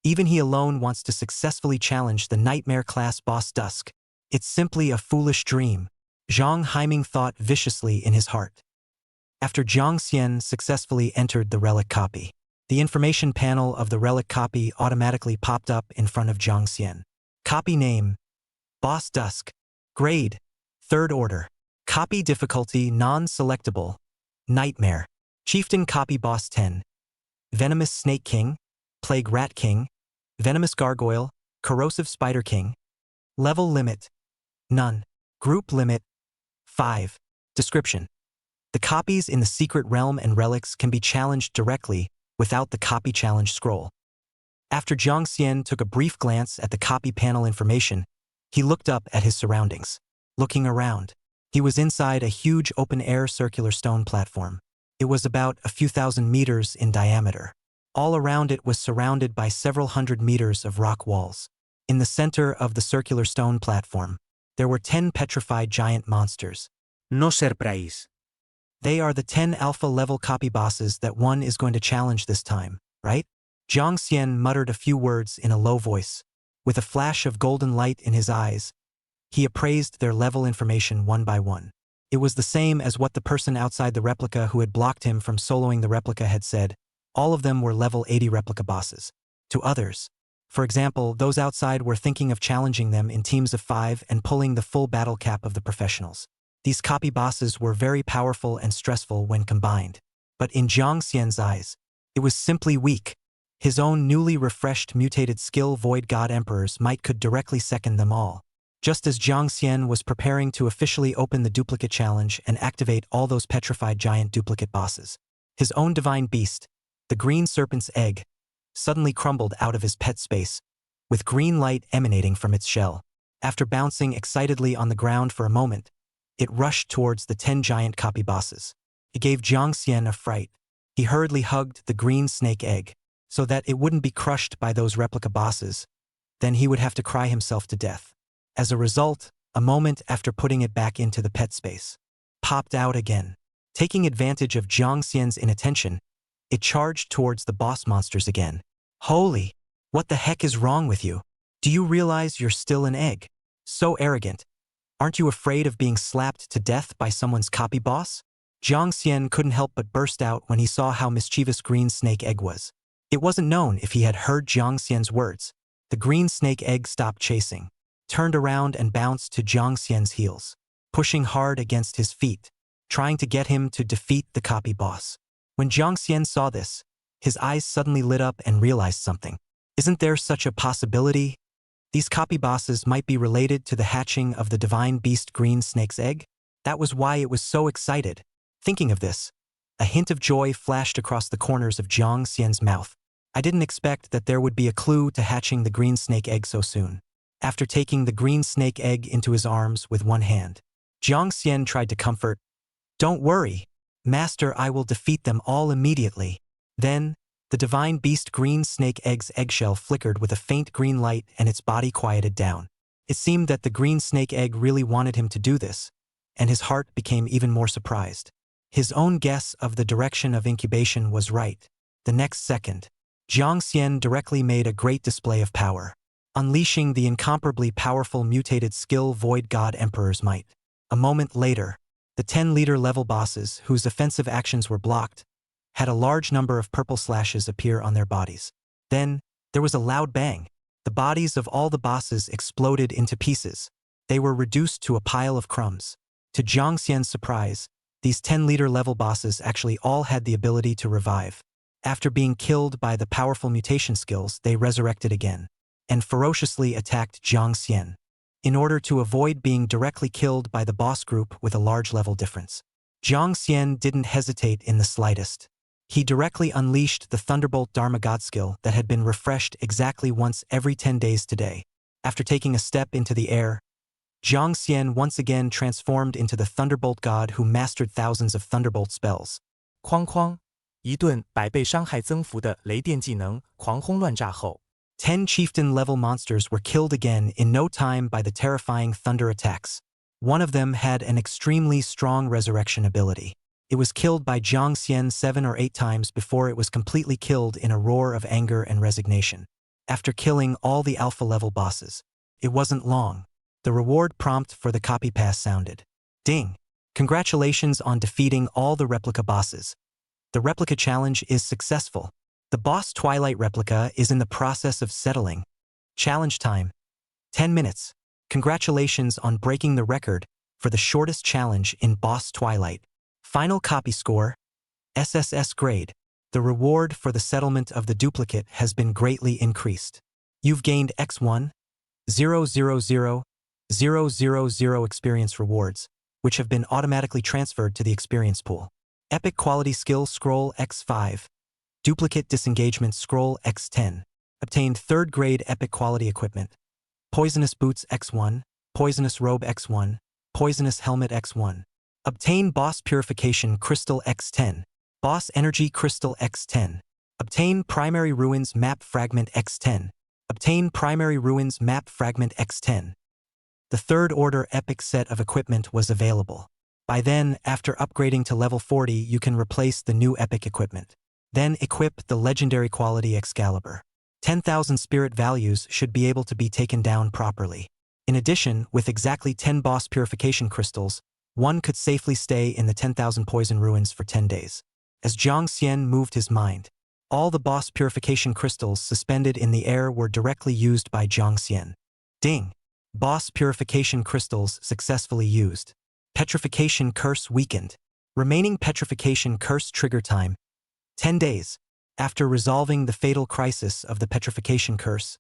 even he alone wants to successfully challenge the nightmare class boss Dusk. It's simply a foolish dream, Zhang Himing thought viciously in his heart. After Jiang Xian successfully entered the relic copy, the information panel of the relic copy automatically popped up in front of Jiang Xian. Copy name: Boss Dusk. Grade: 3rd order. Copy difficulty: non-selectable. Nightmare. Chieftain copy boss 10. Venomous Snake King, Plague Rat King, Venomous Gargoyle, Corrosive Spider King. Level limit: none. Group limit: 5. Description: the copies in the secret realm and relics can be challenged directly without the copy challenge scroll. After Jiang Xian took a brief glance at the copy panel information, he looked up at his surroundings. Looking around, he was inside a huge open-air circular stone platform. It was about a few thousand meters in diameter. All around it was surrounded by several hundred meters of rock walls. In the center of the circular stone platform, there were 10 petrified giant monsters. No surprise. They are the 10 alpha-level copy bosses that one is going to challenge this time, right? Jiang Xian muttered a few words in a low voice. With a flash of golden light in his eyes, he appraised their level information one by one. It was the same as what the person outside the replica who had blocked him from soloing the replica had said. All of them were level 80 replica bosses. To others, for example, those outside were thinking of challenging them in teams of 5 and pulling the full battle cap of the professionals. These copy bosses were very powerful and stressful when combined. But in Jiang Xian's eyes, it was simply weak. His own newly refreshed mutated skill Void God Emperor's might could directly second them all. Just as Jiang Xian was preparing to officially open the duplicate challenge and activate all those petrified giant duplicate bosses, his own divine beast, the green serpent's egg, suddenly crumbled out of his pet space, with green light emanating from its shell. After bouncing excitedly on the ground for a moment, it rushed towards the 10 giant copy bosses. It gave Jiang Xian a fright. He hurriedly hugged the green snake egg, so that it wouldn't be crushed by those replica bosses. Then he would have to cry himself to death. As a result, a moment after putting it back into the pet space, popped out again. Taking advantage of Jiang Xian's inattention, it charged towards the boss monsters again. Holy! What the heck is wrong with you? Do you realize you're still an egg? So arrogant. Aren't you afraid of being slapped to death by someone's copy boss? Jiang Xian couldn't help but burst out when he saw how mischievous green snake egg was. It wasn't known if he had heard Jiang Xian's words. The green snake egg stopped chasing, turned around and bounced to Jiang Xian's heels, pushing hard against his feet, trying to get him to defeat the copy boss. When Jiang Xian saw this, his eyes suddenly lit up and realized something. Isn't there such a possibility? These copy bosses might be related to the hatching of the divine beast green snake's egg? That was why it was so excited. Thinking of this, a hint of joy flashed across the corners of Jiang Xian's mouth. I didn't expect that there would be a clue to hatching the green snake egg so soon. After taking the green snake egg into his arms with one hand, Jiang Xian tried to comfort. Don't worry, Master, I will defeat them all immediately. Then, the divine beast green snake egg's eggshell flickered with a faint green light and its body quieted down. It seemed that the green snake egg really wanted him to do this, and his heart became even more surprised. His own guess of the direction of incubation was right. The next second, Jiang Xian directly made a great display of power, unleashing the incomparably powerful mutated skill Void God Emperor's might. A moment later, the 10-leader level bosses, whose offensive actions were blocked, had a large number of purple slashes appear on their bodies. Then, there was a loud bang. The bodies of all the bosses exploded into pieces. They were reduced to a pile of crumbs. To Jiang Xian's surprise, these 10-leader level bosses actually all had the ability to revive. After being killed by the powerful mutation skills, they resurrected again, and ferociously attacked Jiang Xian, in order to avoid being directly killed by the boss group with a large level difference. Jiang Xian didn't hesitate in the slightest. He directly unleashed the Thunderbolt Dharma God skill that had been refreshed exactly once every 10 days today. After taking a step into the air, Jiang Xian once again transformed into the Thunderbolt God who mastered thousands of Thunderbolt spells. 哐哐，一顿百倍伤害增幅的雷电技能狂轰乱炸后， 10 chieftain-level monsters were killed again in no time by the terrifying thunder attacks. One of them had an extremely strong resurrection ability. It was killed by Jiang Xian 7 or 8 times before it was completely killed in a roar of anger and resignation. After killing all the alpha-level bosses, it wasn't long. The reward prompt for the copy pass sounded. Ding! Congratulations on defeating all the replica bosses. The replica challenge is successful. The boss Twilight replica is in the process of settling. Challenge time: 10 minutes. Congratulations on breaking the record for the shortest challenge in Boss Twilight. Final copy score: SSS grade. The reward for the settlement of the duplicate has been greatly increased. You've gained X1, 000 experience rewards, which have been automatically transferred to the experience pool. Epic Quality Skill Scroll X5. Duplicate Disengagement Scroll X10. Obtained 3rd grade Epic Quality Equipment. Poisonous Boots X1, Poisonous Robe X1, Poisonous Helmet X1. Obtain Boss Purification Crystal X10. Boss Energy Crystal X10. Obtain Primary Ruins Map Fragment X10. Obtain Primary Ruins Map Fragment X10. The 3rd order epic set of equipment was available. By then, after upgrading to level 40, you can replace the new epic equipment. Then equip the legendary quality Excalibur. 10,000 spirit values should be able to be taken down properly. In addition, with exactly 10 boss purification crystals, one could safely stay in the 10,000 poison ruins for 10 days. As Jiang Xian moved his mind, all the boss purification crystals suspended in the air were directly used by Jiang Xian. Ding! Boss purification crystals successfully used. Petrification curse weakened. Remaining petrification curse trigger time: 10 days. After resolving the fatal crisis of the petrification curse,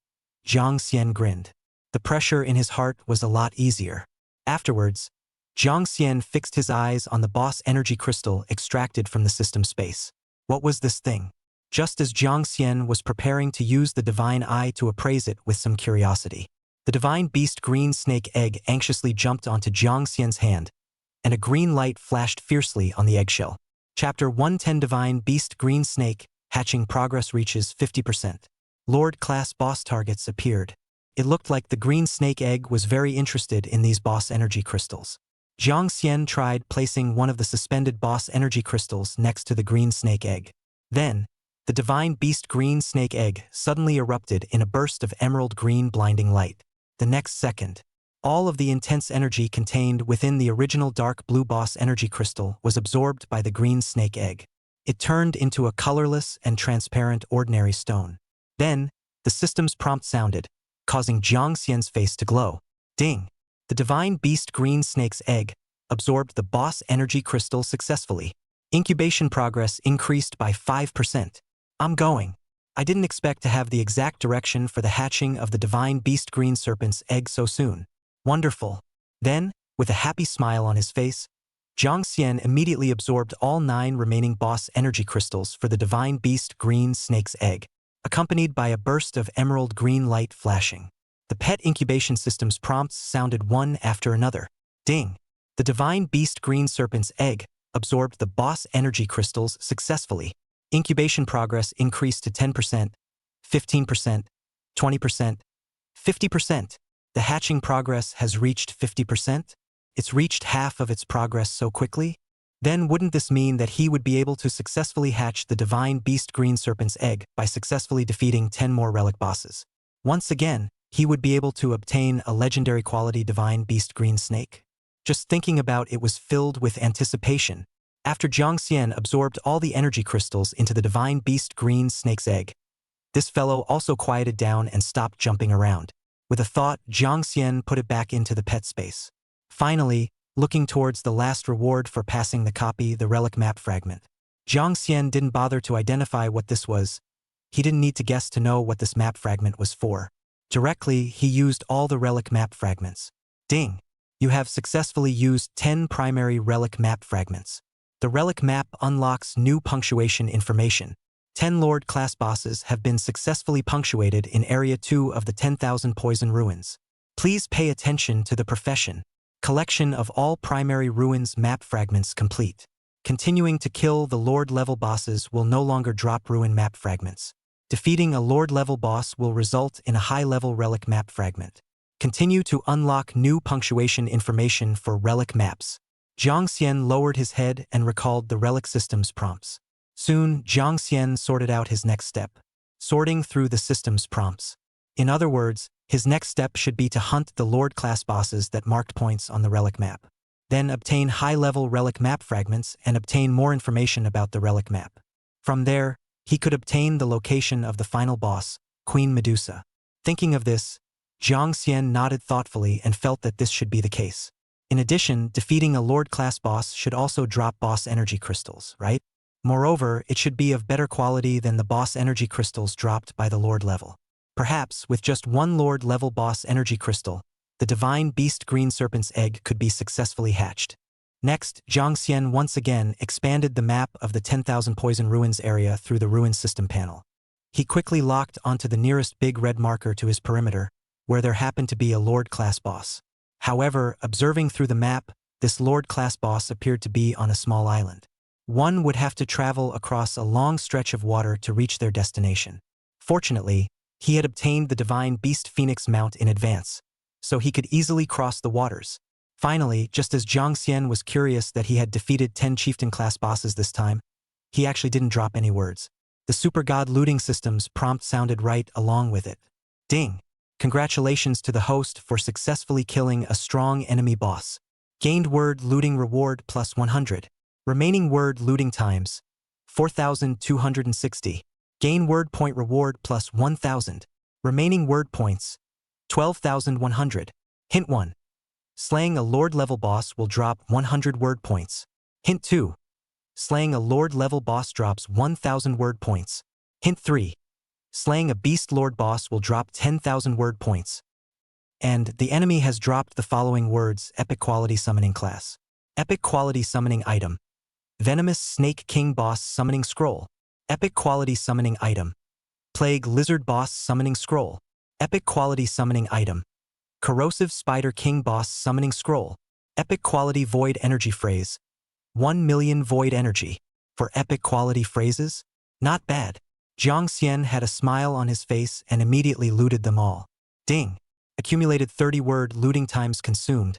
Jiang Xian grinned. The pressure in his heart was a lot easier. Afterwards, Jiang Xian fixed his eyes on the boss energy crystal extracted from the system space. What was this thing? Just as Jiang Xian was preparing to use the divine eye to appraise it with some curiosity, the divine beast green snake egg anxiously jumped onto Jiang Xian's hand, and a green light flashed fiercely on the eggshell. Chapter 110 Divine Beast Green Snake. Hatching progress reaches 50%. Lord-class boss targets appeared. It looked like the green snake egg was very interested in these boss energy crystals. Jiang Xian tried placing one of the suspended boss energy crystals next to the green snake egg. Then, the divine beast green snake egg suddenly erupted in a burst of emerald green blinding light. The next second, all of the intense energy contained within the original dark blue boss energy crystal was absorbed by the green snake egg. It turned into a colorless and transparent ordinary stone. Then, the system's prompt sounded, causing Jiang Xian's face to glow. Ding! The divine beast green snake's egg absorbed the boss energy crystal successfully. Incubation progress increased by 5%. I'm going. I didn't expect to have the exact direction for the hatching of the divine beast green serpent's egg so soon. Wonderful. Then, with a happy smile on his face, Jiang Xian immediately absorbed all 9 remaining boss energy crystals for the divine beast green snake's egg, accompanied by a burst of emerald green light flashing. The pet incubation system's prompts sounded one after another. Ding! The divine beast green serpent's egg absorbed the boss energy crystals successfully. Incubation progress increased to 10%, 15%, 20%, 50%. The hatching progress has reached 50%? It's reached half of its progress so quickly? Then wouldn't this mean that he would be able to successfully hatch the divine beast green serpent's egg by successfully defeating 10 more relic bosses? Once again, he would be able to obtain a legendary quality divine beast green snake? Just thinking about it was filled with anticipation. After Jiang Xian absorbed all the energy crystals into the divine beast green snake's egg, this fellow also quieted down and stopped jumping around. With a thought, Jiang Xian put it back into the pet space. Finally, looking towards the last reward for passing the copy, the relic map fragment. Jiang Xian didn't bother to identify what this was. He didn't need to guess to know what this map fragment was for. Directly, he used all the relic map fragments. Ding! You have successfully used 10 primary relic map fragments. The relic map unlocks new punctuation information. 10 Lord class bosses have been successfully punctuated in Area 2 of the 10,000 Poison Ruins. Please pay attention to the profession. Collection of all primary ruins map fragments complete. Continuing to kill the Lord-level bosses will no longer drop ruin map fragments. Defeating a Lord-level boss will result in a high-level relic map fragment. Continue to unlock new punctuation information for relic maps. Jiang Xian lowered his head and recalled the relic system's prompts. Soon, Jiang Xian sorted out his next step, sorting through the system's prompts. In other words, his next step should be to hunt the Lord-class bosses that marked points on the relic map. Then obtain high-level relic map fragments and obtain more information about the relic map. From there, he could obtain the location of the final boss, Queen Medusa. Thinking of this, Jiang Xian nodded thoughtfully and felt that this should be the case. In addition, defeating a Lord-class boss should also drop boss energy crystals, right? Moreover, it should be of better quality than the boss energy crystals dropped by the Lord level. Perhaps, with just one Lord-level boss energy crystal, the divine beast green serpent's egg could be successfully hatched. Next, Jiang Xian once again expanded the map of the 10,000 Poison Ruins area through the ruin system panel. He quickly locked onto the nearest big red marker to his perimeter, where there happened to be a Lord-class boss. However, observing through the map, this Lord-class boss appeared to be on a small island. One would have to travel across a long stretch of water to reach their destination. Fortunately, he had obtained the divine beast phoenix mount in advance, so he could easily cross the waters. Finally, just as Jiang Xian was curious that he had defeated 10 chieftain-class bosses this time, he actually didn't drop any words. The Super God looting system's prompt sounded right along with it. Ding! Congratulations to the host for successfully killing a strong enemy boss. Gained word looting reward plus 100. Remaining word looting times 4,260. Gain word point reward plus 1,000. Remaining word points 12,100. Hint 1. Slaying a Lord-level boss will drop 100 word points. Hint 2. Slaying a Lord-level boss drops 1,000 word points. Hint 3. Slaying a Beast Lord boss will drop 10,000 word points. And the enemy has dropped the following words: Epic Quality Summoning Class. Epic Quality Summoning Item. Venomous Snake King Boss Summoning Scroll. Epic Quality Summoning Item. Plague Lizard Boss Summoning Scroll. Epic Quality Summoning Item. Corrosive Spider King Boss Summoning Scroll. Epic Quality Void Energy Phrase. 1 million Void Energy. For epic quality phrases? Not bad. Jiang Xian had a smile on his face and immediately looted them all. Ding! Accumulated 30 word looting times consumed.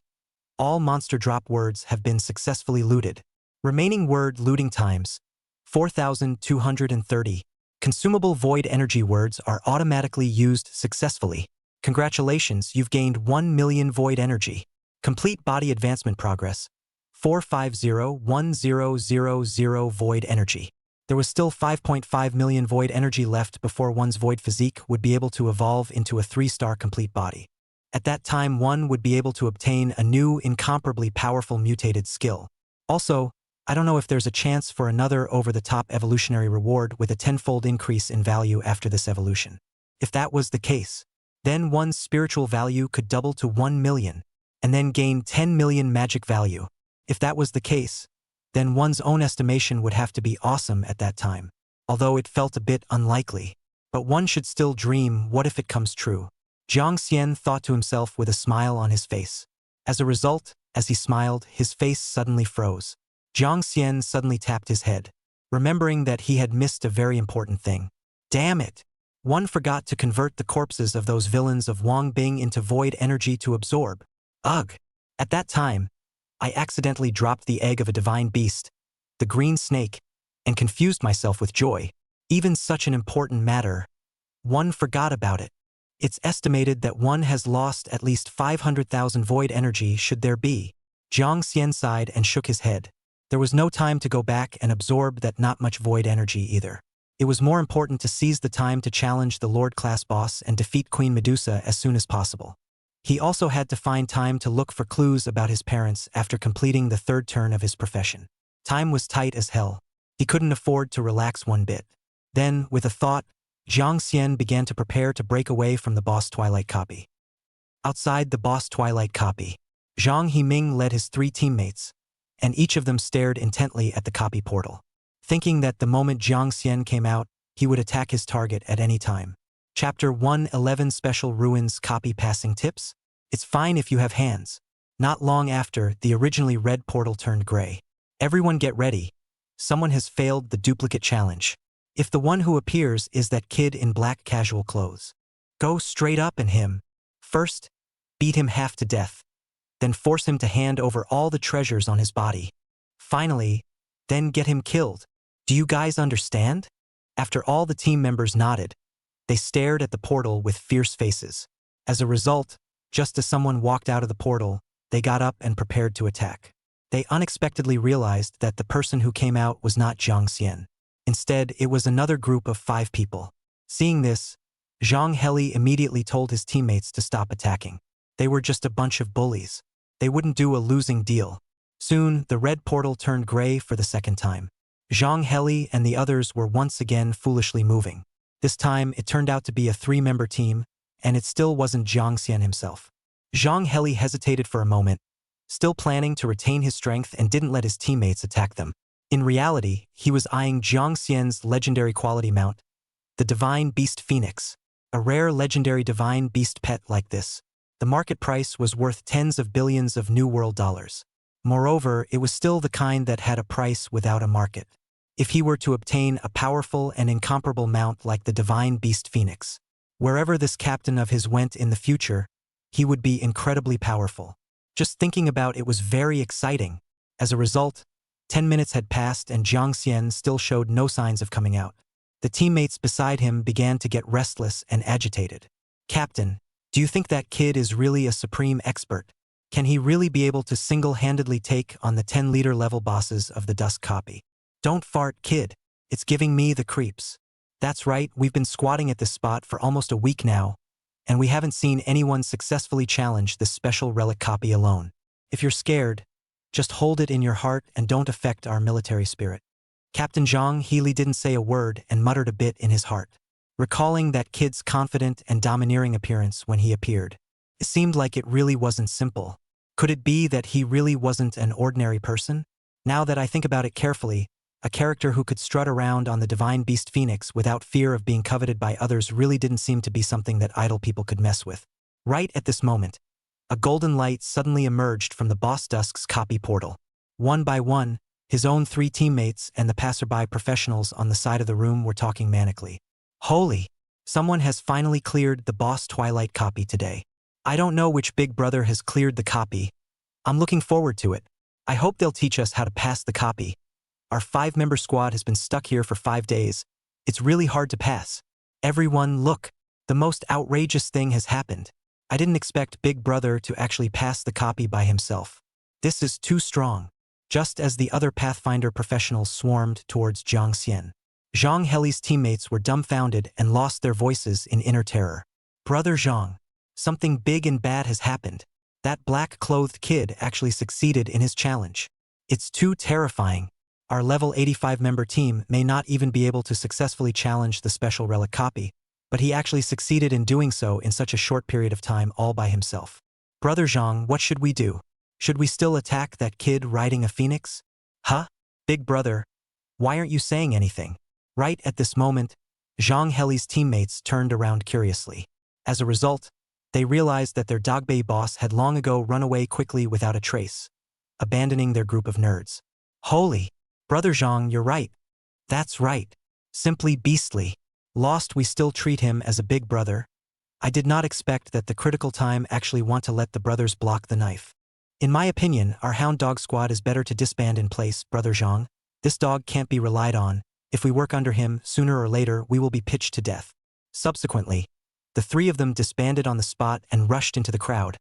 All monster drop words have been successfully looted. Remaining word looting times 4,230. Consumable void energy words are automatically used successfully. Congratulations, you've gained 1 million void energy. Complete body advancement progress 4501000 void energy. There was still 5.5 million void energy left before one's void physique would be able to evolve into a 3-star complete body. At that time, one would be able to obtain a new, incomparably powerful mutated skill. Also, I don't know if there's a chance for another over-the-top evolutionary reward with a 10-fold increase in value after this evolution. If that was the case, then one's spiritual value could double to 1 million, and then gain 10 million magic value. If that was the case, then one's own estimation would have to be awesome at that time, although it felt a bit unlikely. But one should still dream, what if it comes true? Jiang Xian thought to himself with a smile on his face. As a result, as he smiled, his face suddenly froze. Jiang Xian suddenly tapped his head, remembering that he had missed a very important thing. Damn it! One forgot to convert the corpses of those villains of Wang Bing into void energy to absorb. Ugh! At that time, I accidentally dropped the egg of a divine beast, the green snake, and confused myself with joy. Even such an important matter, one forgot about it. It's estimated that one has lost at least 500,000 void energy should there be. Jiang Xian sighed and shook his head. There was no time to go back and absorb that not much void energy either. It was more important to seize the time to challenge the Lord-class boss and defeat Queen Medusa as soon as possible. He also had to find time to look for clues about his parents after completing the 3rd turn of his profession. Time was tight as hell. He couldn't afford to relax one bit. Then, with a thought, Jiang Xian began to prepare to break away from the boss Twilight copy. Outside the boss Twilight copy, Zhang Himing led his 3 teammates, and each of them stared intently at the copy portal, thinking that the moment Jiang Xian came out, he would attack his target at any time. Chapter 111 Special Ruins Copy Passing Tips? It's fine if you have hands. Not long after, the originally red portal turned gray. Everyone get ready. Someone has failed the duplicate challenge. If the one who appears is that kid in black casual clothes, go straight up in him. First, beat him half to death. Then force him to hand over all the treasures on his body. Finally, then get him killed. Do you guys understand? After all the team members nodded, they stared at the portal with fierce faces. As a result, just as someone walked out of the portal, they got up and prepared to attack. They unexpectedly realized that the person who came out was not Jiang Xian. Instead, it was another group of 5 people. Seeing this, Zhang Heli immediately told his teammates to stop attacking. They were just a bunch of bullies. They wouldn't do a losing deal. Soon, the red portal turned gray for the second time. Zhang Heli and the others were once again foolishly moving. This time, it turned out to be a 3-member team, and it still wasn't Jiang Xian himself. Zhang Heli hesitated for a moment, still planning to retain his strength and didn't let his teammates attack them. In reality, he was eyeing Jiang Xian's legendary quality mount, the Divine Beast Phoenix. A rare legendary divine beast pet like this, the market price was worth tens of billions of New World dollars. Moreover, it was still the kind that had a price without a market. If he were to obtain a powerful and incomparable mount like the Divine Beast Phoenix, wherever this captain of his went in the future, he would be incredibly powerful. Just thinking about it was very exciting. As a result, 10 minutes had passed and Jiang Xian still showed no signs of coming out. The teammates beside him began to get restless and agitated. Captain, do you think that kid is really a supreme expert? Can he really be able to single-handedly take on the 10-liter level bosses of the Dusk copy? Don't fart, kid. It's giving me the creeps. That's right, we've been squatting at this spot for almost a week now, and we haven't seen anyone successfully challenge this special relic copy alone. If you're scared, just hold it in your heart and don't affect our military spirit. Captain Zhang Heli didn't say a word and muttered a bit in his heart, recalling that kid's confident and domineering appearance when he appeared. It seemed like it really wasn't simple. Could it be that he really wasn't an ordinary person? Now that I think about it carefully, a character who could strut around on the Divine Beast Phoenix without fear of being coveted by others really didn't seem to be something that idle people could mess with. Right at this moment, a golden light suddenly emerged from the Boss Dusk's copy portal. One by one, his own 3 teammates and the passerby professionals on the side of the room were talking manically. Holy! Someone has finally cleared the Boss Twilight copy today. I don't know which big brother has cleared the copy. I'm looking forward to it. I hope they'll teach us how to pass the copy. Our 5-member squad has been stuck here for 5 days. It's really hard to pass. Everyone, look! The most outrageous thing has happened. I didn't expect Big Brother to actually pass the copy by himself. This is too strong. Just as the other Pathfinder professionals swarmed towards Jiang Xian, Zhang Heli's teammates were dumbfounded and lost their voices in inner terror. Brother Zhang, something big and bad has happened. That black-clothed kid actually succeeded in his challenge. It's too terrifying. Our level 85-member team may not even be able to successfully challenge the special relic copy, but he actually succeeded in doing so in such a short period of time all by himself. Brother Zhang, what should we do? Should we still attack that kid riding a phoenix? Huh? Big brother, why aren't you saying anything? Right at this moment, Zhang Heli's teammates turned around curiously. As a result, they realized that their Dogbei boss had long ago run away quickly without a trace, abandoning their group of nerds. Holy! Brother Zhang, you're right. That's right. Simply beastly. Lost, we still treat him as a big brother. I did not expect that the critical time actually want to let the brothers block the knife. In my opinion, our hound dog squad is better to disband in place, Brother Zhang. This dog can't be relied on. If we work under him, sooner or later we will be pitched to death. Subsequently, the 3 of them disbanded on the spot and rushed into the crowd,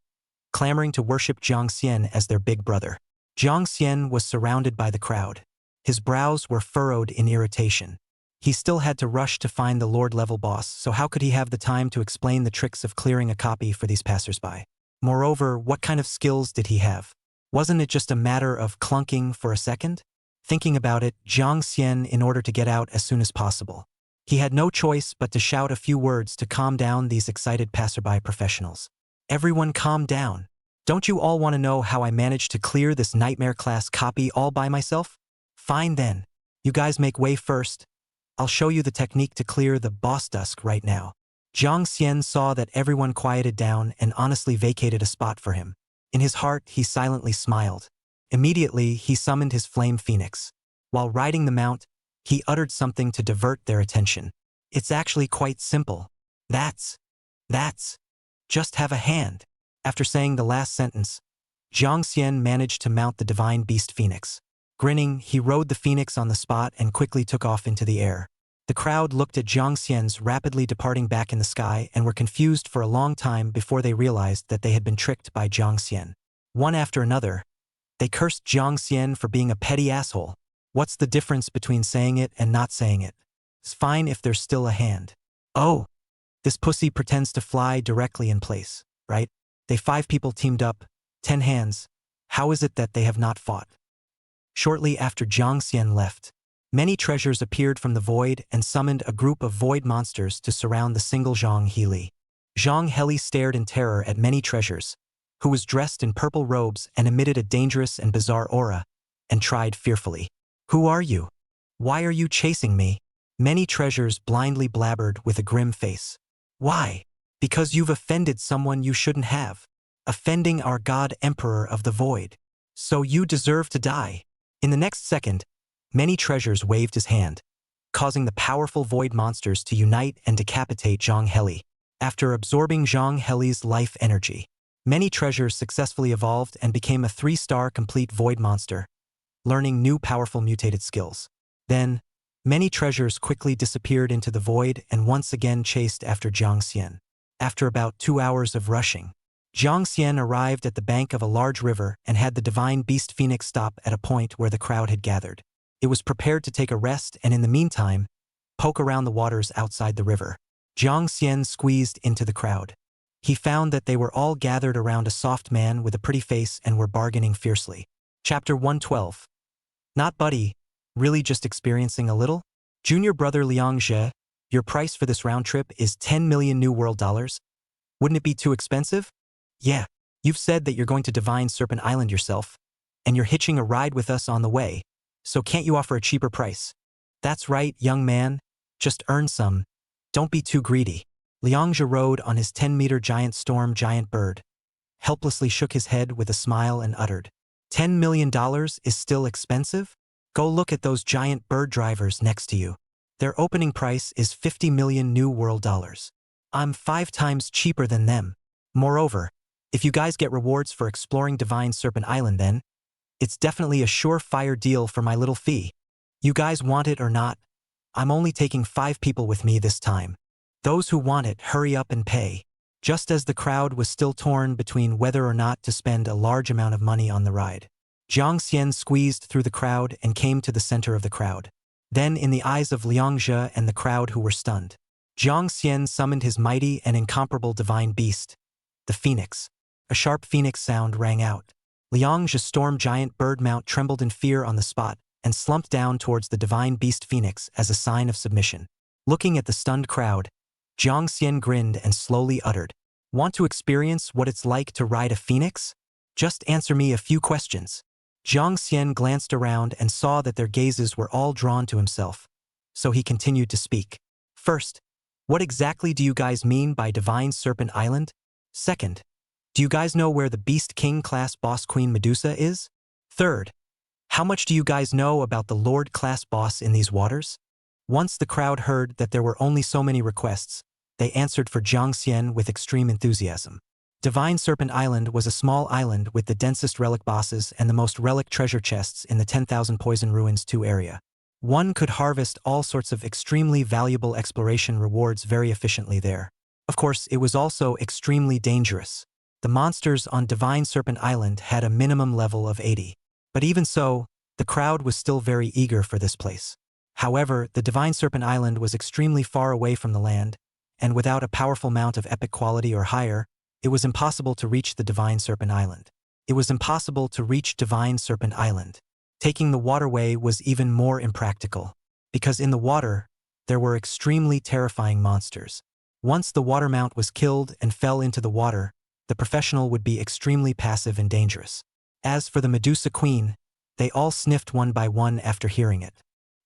clamoring to worship Jiang Xian as their big brother. Jiang Xian was surrounded by the crowd. His brows were furrowed in irritation. He still had to rush to find the Lord-level boss, so how could he have the time to explain the tricks of clearing a copy for these passersby? Moreover, what kind of skills did he have? Wasn't it just a matter of clunking for a second? Thinking about it, Jiang Xian in order to get out as soon as possible. He had no choice but to shout a few words to calm down these excited passerby professionals. Everyone calm down. Don't you all want to know how I managed to clear this nightmare class copy all by myself? Fine then. You guys make way first. I'll show you the technique to clear the boss dusk right now. Jiang Xian saw that everyone quieted down and honestly vacated a spot for him. In his heart, he silently smiled. Immediately, he summoned his flame phoenix. While riding the mount, he uttered something to divert their attention. It's actually quite simple. That's. Just have a hand. After saying the last sentence, Jiang Xian managed to mount the divine beast phoenix. Grinning, he rode the phoenix on the spot and quickly took off into the air. The crowd looked at Jiang Xian's rapidly departing back in the sky and were confused for a long time before they realized that they had been tricked by Jiang Xian. One after another, they cursed Jiang Xian for being a petty asshole. What's the difference between saying it and not saying it? It's fine if there's still a hand. Oh, this pussy pretends to fly directly in place, right? They 5 people teamed up, 10 hands. How is it that they have not fought? Shortly after Jiang Xian left, many treasures appeared from the void and summoned a group of void monsters to surround the single Zhang Heili. Zhang Heili stared in terror at many treasures, who was dressed in purple robes and emitted a dangerous and bizarre aura, and tried fearfully. Who are you? Why are you chasing me? Many treasures blindly blabbered with a grim face. Why? Because you've offended someone you shouldn't have. Offending our God Emperor of the Void. So you deserve to die. In the next second, many treasures waved his hand, causing the powerful void monsters to unite and decapitate Zhang Heili. After absorbing Zhang Heili's life energy, many treasures successfully evolved and became a 3-star complete void monster, learning new powerful mutated skills. Then, many treasures quickly disappeared into the void and once again chased after Jiang Xian. After about 2 hours of rushing, Jiang Xian arrived at the bank of a large river and had the divine beast phoenix stop at a point where the crowd had gathered. It was prepared to take a rest and in the meantime, poke around the waters outside the river. Jiang Xian squeezed into the crowd. He found that they were all gathered around a soft man with a pretty face and were bargaining fiercely. Chapter 112. Not buddy, really just experiencing a little? Junior brother Liang Zhe, your price for this round trip is 10 million New World dollars? Wouldn't it be too expensive? Yeah, you've said that you're going to Divine Serpent Island yourself, and you're hitching a ride with us on the way, so can't you offer a cheaper price? That's right, young man, just earn some. Don't be too greedy. Liang Zhe rode on his 10-meter giant storm giant bird, helplessly shook his head with a smile and uttered, $10 million is still expensive? Go look at those giant bird drivers next to you. Their opening price is 50 million New World dollars. I'm 5 times cheaper than them. Moreover, if you guys get rewards for exploring Divine Serpent Island then, it's definitely a surefire deal for my little fee. You guys want it or not, I'm only taking 5 people with me this time. Those who want it, hurry up and pay. Just as the crowd was still torn between whether or not to spend a large amount of money on the ride, Jiang Xian squeezed through the crowd and came to the center of the crowd. Then, in the eyes of Liang Zhe and the crowd who were stunned, Jiang Xian summoned his mighty and incomparable divine beast, the phoenix. A sharp phoenix sound rang out. Liang Zhe's storm giant bird mount trembled in fear on the spot and slumped down towards the divine beast phoenix as a sign of submission. Looking at the stunned crowd, Jiang Xian grinned and slowly uttered, "Want to experience what it's like to ride a phoenix? Just answer me a few questions." Jiang Xian glanced around and saw that their gazes were all drawn to himself, so he continued to speak. First, what exactly do you guys mean by Divine Serpent Island? Second, do you guys know where the Beast King class boss Queen Medusa is? Third, how much do you guys know about the Lord class boss in these waters? Once the crowd heard that there were only so many requests, they answered for Jiang Xian with extreme enthusiasm. Divine Serpent Island was a small island with the densest relic bosses and the most relic treasure chests in the 10,000 Poison Ruins 2 area. One could harvest all sorts of extremely valuable exploration rewards very efficiently there. Of course, it was also extremely dangerous. The monsters on Divine Serpent Island had a minimum level of 80. But even so, the crowd was still very eager for this place. However, the Divine Serpent Island was extremely far away from the land, and without a powerful mount of epic quality or higher, it was impossible to reach the Divine Serpent Island. It was impossible to reach Divine Serpent Island. Taking the waterway was even more impractical, because in the water, there were extremely terrifying monsters. Once the water mount was killed and fell into the water, the professional would be extremely passive and dangerous. As for the Medusa Queen, they all sniffed one by one after hearing it.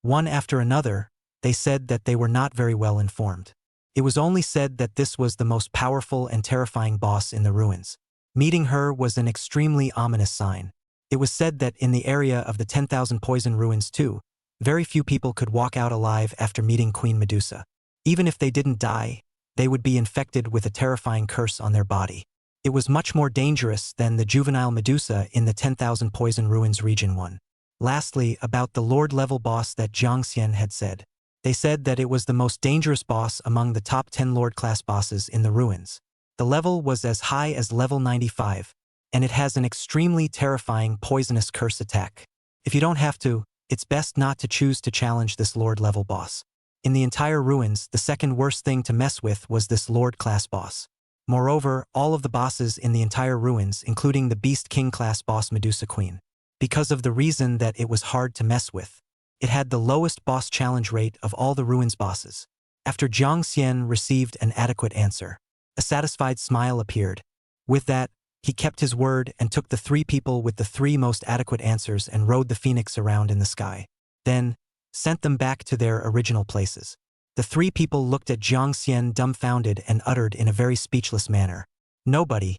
One after another, they said that they were not very well informed. It was only said that this was the most powerful and terrifying boss in the ruins. Meeting her was an extremely ominous sign. It was said that in the area of the 10,000 Poison Ruins too, very few people could walk out alive after meeting Queen Medusa. Even if they didn't die, they would be infected with a terrifying curse on their body. It was much more dangerous than the juvenile Medusa in the 10,000 Poison Ruins Region 1. Lastly, about the Lord-level boss that Jiang Xian had said. They said that it was the most dangerous boss among the top 10 Lord-class bosses in the ruins. The level was as high as level 95, and it has an extremely terrifying poisonous curse attack. If you don't have to, it's best not to choose to challenge this Lord-level boss. In the entire ruins, the second worst thing to mess with was this Lord-class boss. Moreover, all of the bosses in the entire ruins, including the Beast King-class boss Medusa Queen, because of the reason that it was hard to mess with. It had the lowest boss challenge rate of all the ruins bosses. After Jiang Xian received an adequate answer, a satisfied smile appeared. With that, he kept his word and took the 3 people with the 3 most adequate answers and rode the phoenix around in the sky. Then, sent them back to their original places. The 3 people looked at Jiang Xian dumbfounded and uttered in a very speechless manner. "Nobody.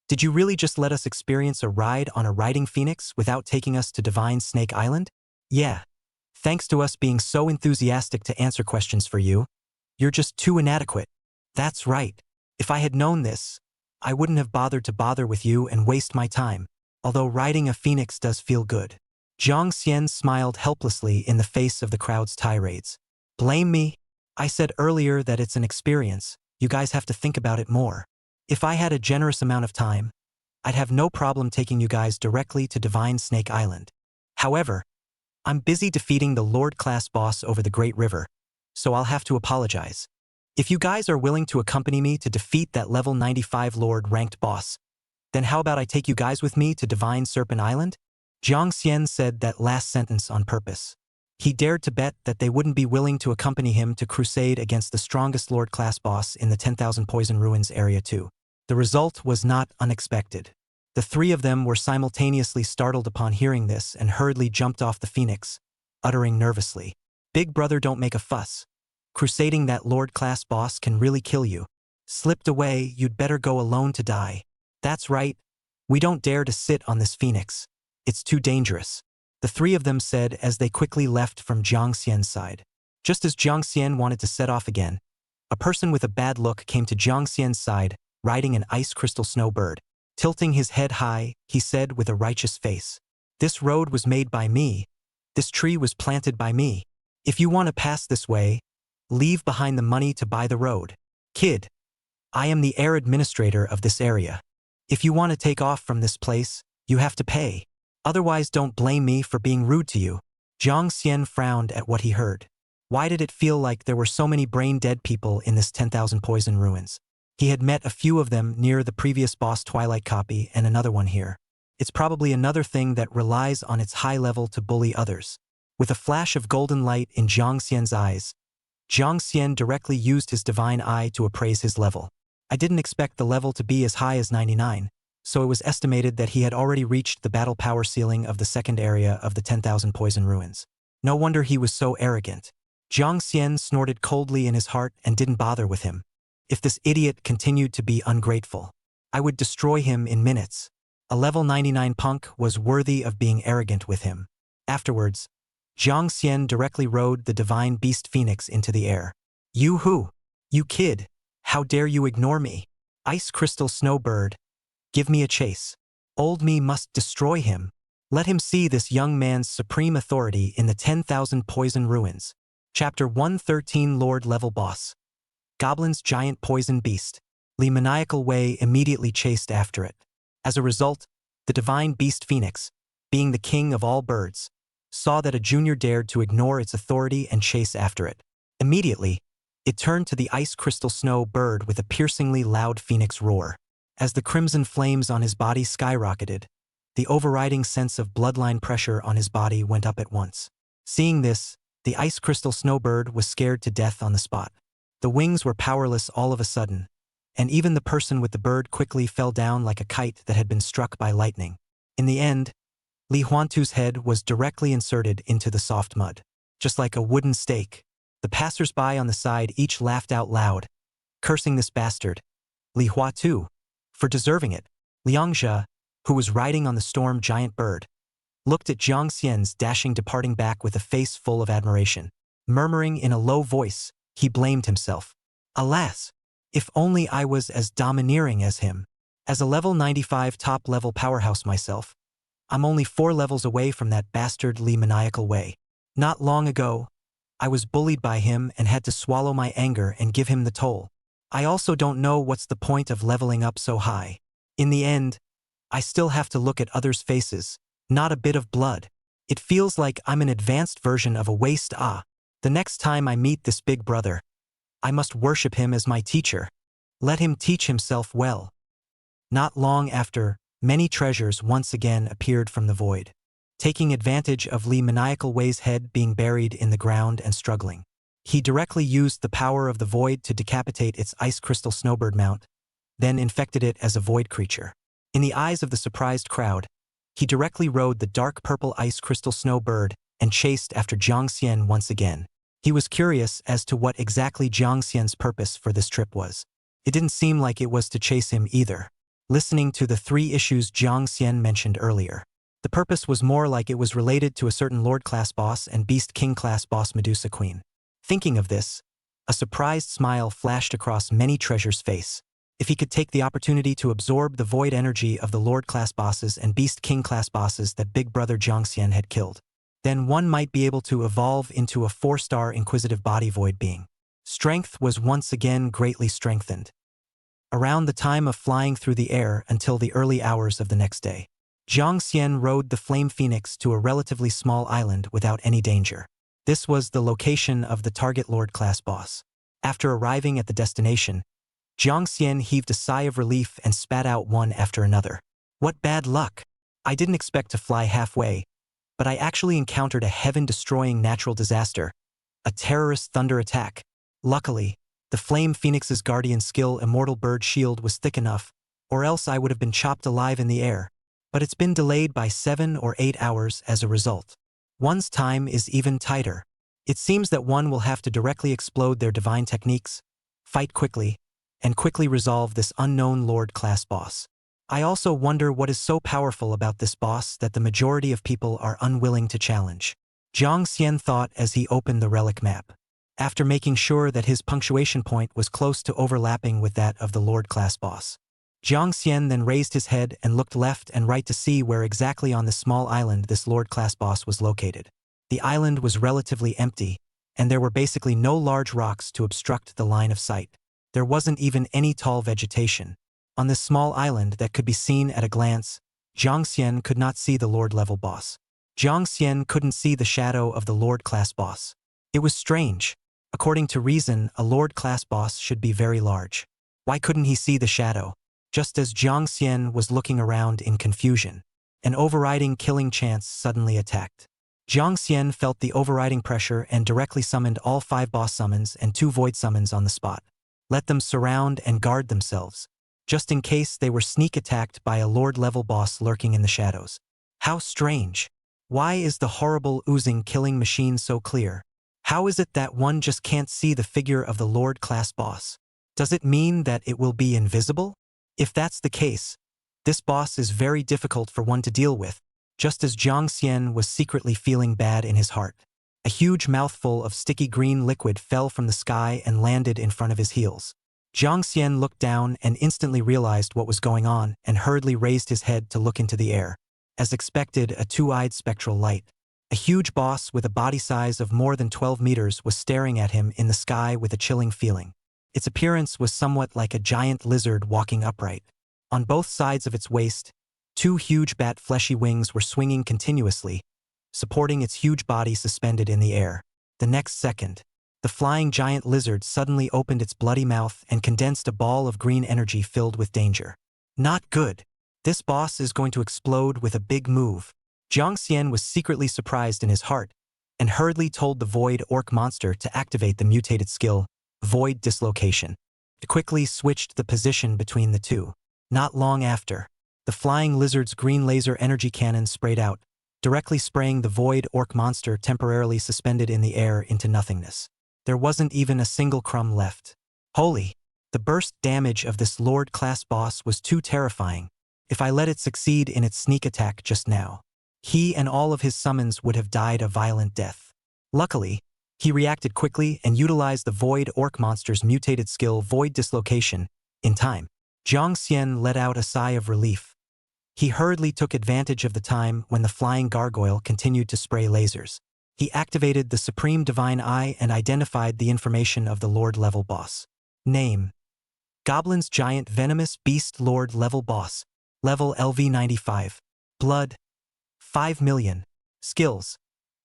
Did you really just let us experience a ride on a riding phoenix without taking us to Divine Snake Island?" "Yeah. Thanks to us being so enthusiastic to answer questions for you, you're just too inadequate." "That's right. If I had known this, I wouldn't have bothered to bother with you and waste my time, although riding a phoenix does feel good." Jiang Xian smiled helplessly in the face of the crowd's tirades. "Blame me? I said earlier that it's an experience. You guys have to think about it more. If I had a generous amount of time, I'd have no problem taking you guys directly to Divine Snake Island. However, I'm busy defeating the Lord-class boss over the Great River, so I'll have to apologize. If you guys are willing to accompany me to defeat that level 95 Lord-ranked boss, then how about I take you guys with me to Divine Serpent Island?" Jiang Xian said that last sentence on purpose. He dared to bet that they wouldn't be willing to accompany him to crusade against the strongest Lord-class boss in the 10,000 Poison Ruins area too. The result was not unexpected. The 3 of them were simultaneously startled upon hearing this and hurriedly jumped off the phoenix, uttering nervously, "Big brother, don't make a fuss. Crusading that Lord-class boss can really kill you. Slipped away, you'd better go alone to die." "That's right. We don't dare to sit on this phoenix. It's too dangerous," the 3 of them said as they quickly left from Jiang Xian's side. Just as Jiang Xian wanted to set off again, a person with a bad look came to Jiang Xian's side, riding an ice crystal snowbird. Tilting his head high, he said with a righteous face, "This road was made by me. This tree was planted by me. If you want to pass this way, leave behind the money to buy the road. Kid, I am the air administrator of this area. If you want to take off from this place, you have to pay. Otherwise, don't blame me for being rude to you." Jiang Xian frowned at what he heard. Why did it feel like there were so many brain-dead people in this 10,000 Poison Ruins? He had met a few of them near the previous boss Twilight copy and another one here. It's probably another thing that relies on its high level to bully others. With a flash of golden light in Jiang Xian's eyes, Jiang Xian directly used his divine eye to appraise his level. I didn't expect the level to be as high as 99, so it was estimated that he had already reached the battle power ceiling of the second area of the 10,000 Poison Ruins. No wonder he was so arrogant. Jiang Xian snorted coldly in his heart and didn't bother with him. If this idiot continued to be ungrateful, I would destroy him in minutes. A level 99 punk was worthy of being arrogant with him. Afterwards, Jiang Xian directly rode the divine beast phoenix into the air. "You who? You kid, how dare you ignore me? Ice crystal snowbird, give me a chase. Old me must destroy him. Let him see this young man's supreme authority in the 10,000 Poison Ruins." Chapter 113 Lord Level Boss. Goblin's giant poison beast. Li Maniacal Wei immediately chased after it. As a result, the divine beast phoenix, being the king of all birds, saw that a junior dared to ignore its authority and chase after it. Immediately, it turned to the ice crystal snow bird with a piercingly loud phoenix roar. As the crimson flames on his body skyrocketed, the overriding sense of bloodline pressure on his body went up at once. Seeing this, the ice crystal snowbird was scared to death on the spot. The wings were powerless all of a sudden, and even the person with the bird quickly fell down like a kite that had been struck by lightning. In the end, Li Huantu's head was directly inserted into the soft mud. Just like a wooden stake, the passers-by on the side each laughed out loud, cursing this bastard, Li Huatu, for deserving it. Liang Jia, who was riding on the storm giant bird, looked at Jiang Xian's dashing departing back with a face full of admiration. Murmuring in a low voice, he blamed himself. Alas, if only I was as domineering as him. As a level 95 top-level powerhouse myself, I'm only 4 levels away from that bastardly maniacal way. Not long ago, I was bullied by him and had to swallow my anger and give him the toll. I also don't know what's the point of leveling up so high. In the end, I still have to look at others' faces, not a bit of blood. It feels like I'm an advanced version of a waste. The next time I meet this big brother, I must worship him as my teacher. Let him teach himself well. Not long after, many treasures once again appeared from the void. Taking advantage of Li Maniacal Wei's head being buried in the ground and struggling, he directly used the power of the void to decapitate its ice crystal snowbird mount, then infected it as a void creature. In the eyes of the surprised crowd, he directly rode the dark purple ice crystal snowbird and chased after Jiang Xian once again. He was curious as to what exactly Jiang Xian's purpose for this trip was. It didn't seem like it was to chase him either. Listening to the 3 issues Jiang Xian mentioned earlier, the purpose was more like it was related to a certain Lord-class boss and Beast King-class boss Medusa Queen. Thinking of this, a surprised smile flashed across Many Treasure's face. If he could take the opportunity to absorb the void energy of the Lord-class bosses and Beast King-class bosses that Big Brother Jiang Xian had killed, then one might be able to evolve into a 4-star inquisitive body void being. Strength was once again greatly strengthened. Around the time of flying through the air until the early hours of the next day, Jiang Xian rode the Flame Phoenix to a relatively small island without any danger. This was the location of the target Lord-class boss. After arriving at the destination, Jiang Xian heaved a sigh of relief and spat out one after another. What bad luck! I didn't expect to fly halfway, but I actually encountered a heaven-destroying natural disaster, a terrorist thunder attack. Luckily, the Flame Phoenix's guardian skill Immortal Bird Shield was thick enough, or else I would have been chopped alive in the air. But it's been delayed by 7 or 8 hours as a result. One's time is even tighter. It seems that one will have to directly explode their divine techniques, fight quickly, and quickly resolve this unknown Lord-class boss. I also wonder what is so powerful about this boss that the majority of people are unwilling to challenge. Jiang Xian thought as he opened the relic map. After making sure that his punctuation point was close to overlapping with that of the Lord-class boss, Jiang Xian then raised his head and looked left and right to see where exactly on the small island this Lord-class boss was located. The island was relatively empty, and there were basically no large rocks to obstruct the line of sight. There wasn't even any tall vegetation. On this small island that could be seen at a glance, Jiang Xian could not see the Lord-level boss. Jiang Xian couldn't see the shadow of the Lord-class boss. It was strange. According to reason, a Lord-class boss should be very large. Why couldn't he see the shadow? Just as Jiang Xian was looking around in confusion, an overriding killing chance suddenly attacked. Jiang Xian felt the overriding pressure and directly summoned all 5 boss summons and 2 void summons on the spot. Let them surround and guard themselves, just in case they were sneak attacked by a Lord-level boss lurking in the shadows. How strange. Why is the horrible oozing killing machine so clear? How is it that one just can't see the figure of the Lord-class boss? Does it mean that it will be invisible? If that's the case, this boss is very difficult for one to deal with, just as Jiang Xian was secretly feeling bad in his heart. A huge mouthful of sticky green liquid fell from the sky and landed in front of his heels. Jiang Xian looked down and instantly realized what was going on and hurriedly raised his head to look into the air. As expected, a 2-eyed spectral light, a huge boss with a body size of more than 12 meters, was staring at him in the sky with a chilling feeling. Its appearance was somewhat like a giant lizard walking upright. On both sides of its waist, 2 huge bat-fleshy wings were swinging continuously, supporting its huge body suspended in the air. The next second, the flying giant lizard suddenly opened its bloody mouth and condensed a ball of green energy filled with danger. Not good. This boss is going to explode with a big move. Jiang Xian was secretly surprised in his heart and hurriedly told the void orc monster to activate the mutated skill, Void Dislocation. It quickly switched the position between the two. Not long after, the flying lizard's green laser energy cannon sprayed out, directly spraying the void orc monster temporarily suspended in the air into nothingness. There wasn't even a single crumb left. Holy! The burst damage of this Lord-class boss was too terrifying. If I let it succeed in its sneak attack just now, he and all of his summons would have died a violent death. Luckily, he reacted quickly and utilized the void orc monster's mutated skill Void Dislocation in time. Jiang Xian let out a sigh of relief. He hurriedly took advantage of the time when the flying gargoyle continued to spray lasers. He activated the Supreme Divine Eye and identified the information of the Lord-level boss. Name: Goblin's Giant Venomous Beast Lord level boss. Level LV95. Blood: 5 million. Skills: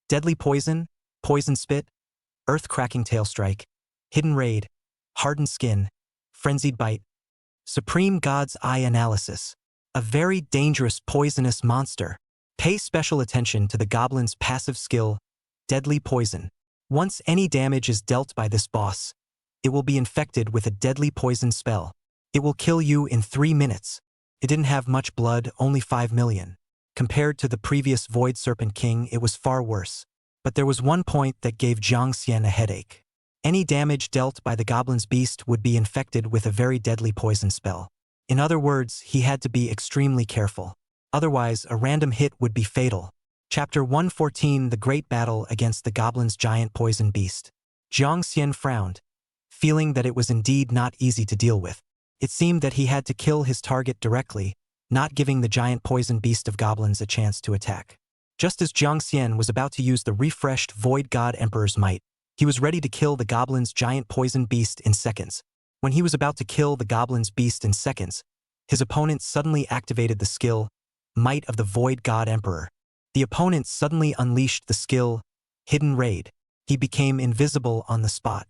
Deadly Poison, Poison Spit, Earth-Cracking Tailstrike, Hidden Raid, Hardened Skin, Frenzied Bite, Supreme God's Eye Analysis. A very dangerous poisonous monster. Pay special attention to the goblin's passive skill, Deadly Poison. Once any damage is dealt by this boss, it will be infected with a deadly poison spell. It will kill you in 3 minutes. It didn't have much blood, only 5 million. Compared to the previous Void Serpent King, it was far worse. But there was one point that gave Jiang Xian a headache. Any damage dealt by the goblin's beast would be infected with a very deadly poison spell. In other words, he had to be extremely careful. Otherwise, a random hit would be fatal. Chapter 114: The Great Battle Against the Goblin's Giant Poison Beast. Jiang Xian frowned, feeling that it was indeed not easy to deal with. It seemed that he had to kill his target directly, not giving the giant poison beast of goblins a chance to attack. Just as Jiang Xian was about to use the refreshed Void God Emperor's might, he was ready to kill the goblin's giant poison beast in seconds. When he was about to kill the goblin's beast in seconds, his opponent suddenly activated the skill, Might of the Void God Emperor. The opponent suddenly unleashed the skill, Hidden Raid. He became invisible on the spot.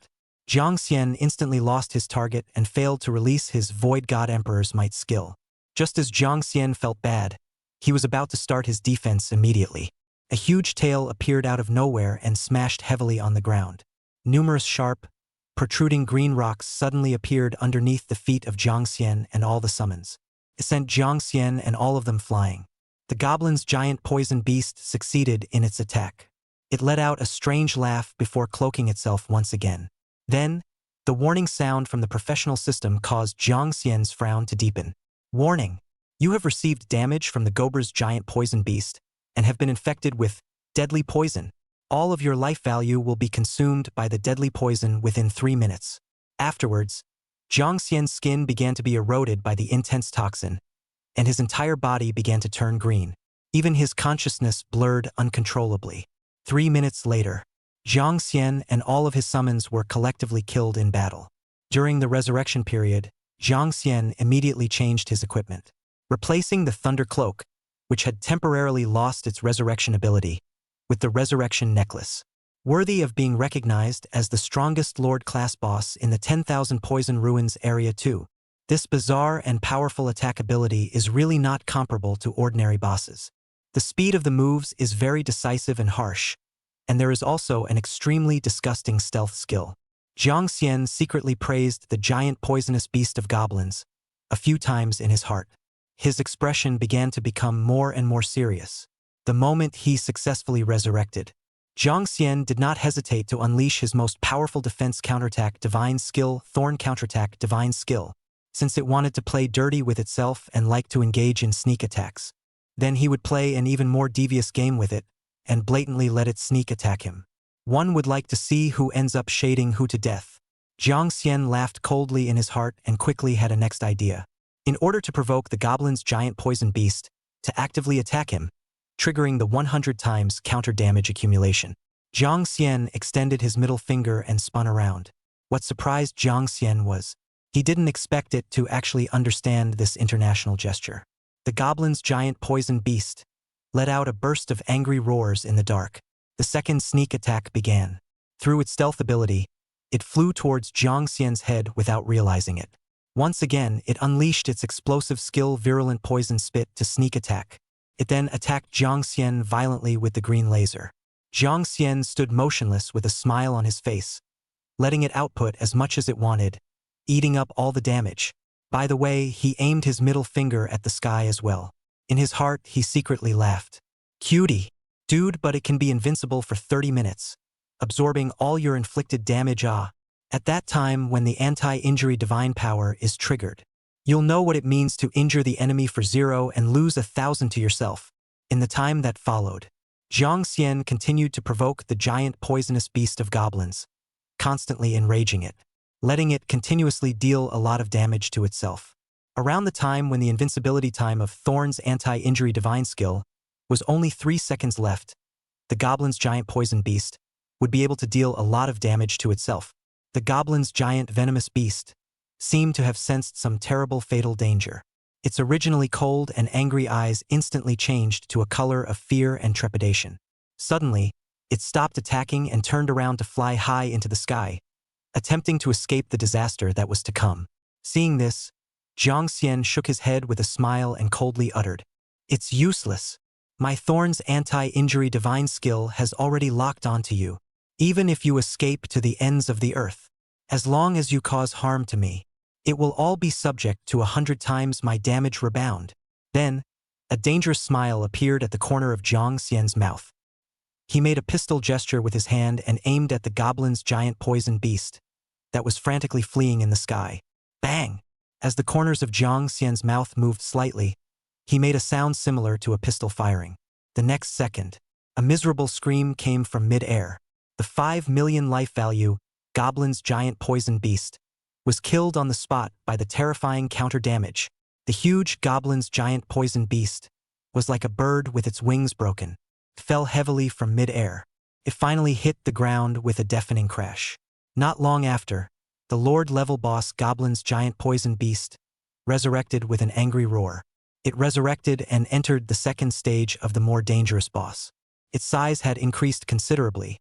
Jiang Xian instantly lost his target and failed to release his Void God Emperor's might skill. Just as Jiang Xian felt bad, he was about to start his defense immediately. A huge tail appeared out of nowhere and smashed heavily on the ground. Numerous sharp, protruding green rocks suddenly appeared underneath the feet of Jiang Xian and all the summons. It sent Jiang Xian and all of them flying. The goblin's giant poison beast succeeded in its attack. It let out a strange laugh before cloaking itself once again. Then, the warning sound from the professional system caused Jiang Xian's frown to deepen. Warning: you have received damage from the Gober's giant poison beast and have been infected with deadly poison. All of your life value will be consumed by the deadly poison within 3 minutes. Afterwards, Jiang Xian's skin began to be eroded by the intense toxin, and his entire body began to turn green. Even his consciousness blurred uncontrollably. 3 minutes later, Jiang Xian and all of his summons were collectively killed in battle. During the resurrection period, Jiang Xian immediately changed his equipment, replacing the Thunder Cloak, which had temporarily lost its resurrection ability, with the Resurrection Necklace. Worthy of being recognized as the strongest Lord-class boss in the 10,000 Poison Ruins Area 2, this bizarre and powerful attack ability is really not comparable to ordinary bosses. The speed of the moves is very decisive and harsh, and there is also an extremely disgusting stealth skill. Jiang Xian secretly praised the giant poisonous beast of goblins a few times in his heart. His expression began to become more and more serious. The moment he successfully resurrected, Jiang Xian did not hesitate to unleash his most powerful defense counterattack Divine Skill, Thorn Counterattack Divine Skill, since it wanted to play dirty with itself and liked to engage in sneak attacks. Then he would play an even more devious game with it, and blatantly let it sneak attack him. One would like to see who ends up shading who to death. Jiang Xian laughed coldly in his heart and quickly had a next idea. In order to provoke the goblin's giant poison beast to actively attack him, triggering the 100 times counter damage accumulation, Jiang Xian extended his middle finger and spun around. What surprised Jiang Xian was, he didn't expect it to actually understand this international gesture. The goblin's giant poison beast let out a burst of angry roars in the dark. The second sneak attack began. Through its stealth ability, it flew towards Jiang Xian's head without realizing it. Once again, it unleashed its explosive skill Virulent Poison Spit to sneak attack. It then attacked Jiang Xian violently with the green laser. Jiang Xian stood motionless with a smile on his face, letting it output as much as it wanted, eating up all the damage. By the way, he aimed his middle finger at the sky as well. In his heart, he secretly laughed. Cutie. Dude, but it can be invincible for 30 minutes, absorbing all your inflicted damage. At that time, when the anti-injury divine power is triggered, you'll know what it means to injure the enemy for 0 and lose 1,000 to yourself. In the time that followed, Jiang Xian continued to provoke the giant poisonous beast of goblins, constantly enraging it, letting it continuously deal a lot of damage to itself. Around the time when the invincibility time of Thorn's anti-injury divine skill was only 3 seconds left, the goblin's giant poison beast would be able to deal a lot of damage to itself. The goblin's giant venomous beast seemed to have sensed some terrible fatal danger. Its originally cold and angry eyes instantly changed to a color of fear and trepidation. Suddenly, it stopped attacking and turned around to fly high into the sky, attempting to escape the disaster that was to come. Seeing this, Jiang Xian shook his head with a smile and coldly uttered, "It's useless. My Thorn's anti-injury divine skill has already locked onto you. Even if you escape to the ends of the earth, as long as you cause harm to me, it will all be subject to 100 times my damage rebound." Then, a dangerous smile appeared at the corner of Jiang Xian's mouth. He made a pistol gesture with his hand and aimed at the goblin's giant poison beast that was frantically fleeing in the sky. Bang! As the corners of Jiang Xian's mouth moved slightly, he made a sound similar to a pistol firing. The next second, a miserable scream came from mid-air. The 5 million life value goblin's giant poison beast was killed on the spot by the terrifying counter-damage. The huge goblin's giant poison beast was like a bird with its wings broken, fell heavily from mid-air. It finally hit the ground with a deafening crash. Not long after, the Lord-level boss goblin's giant poison beast resurrected with an angry roar. It resurrected and entered the second stage of the more dangerous boss. Its size had increased considerably,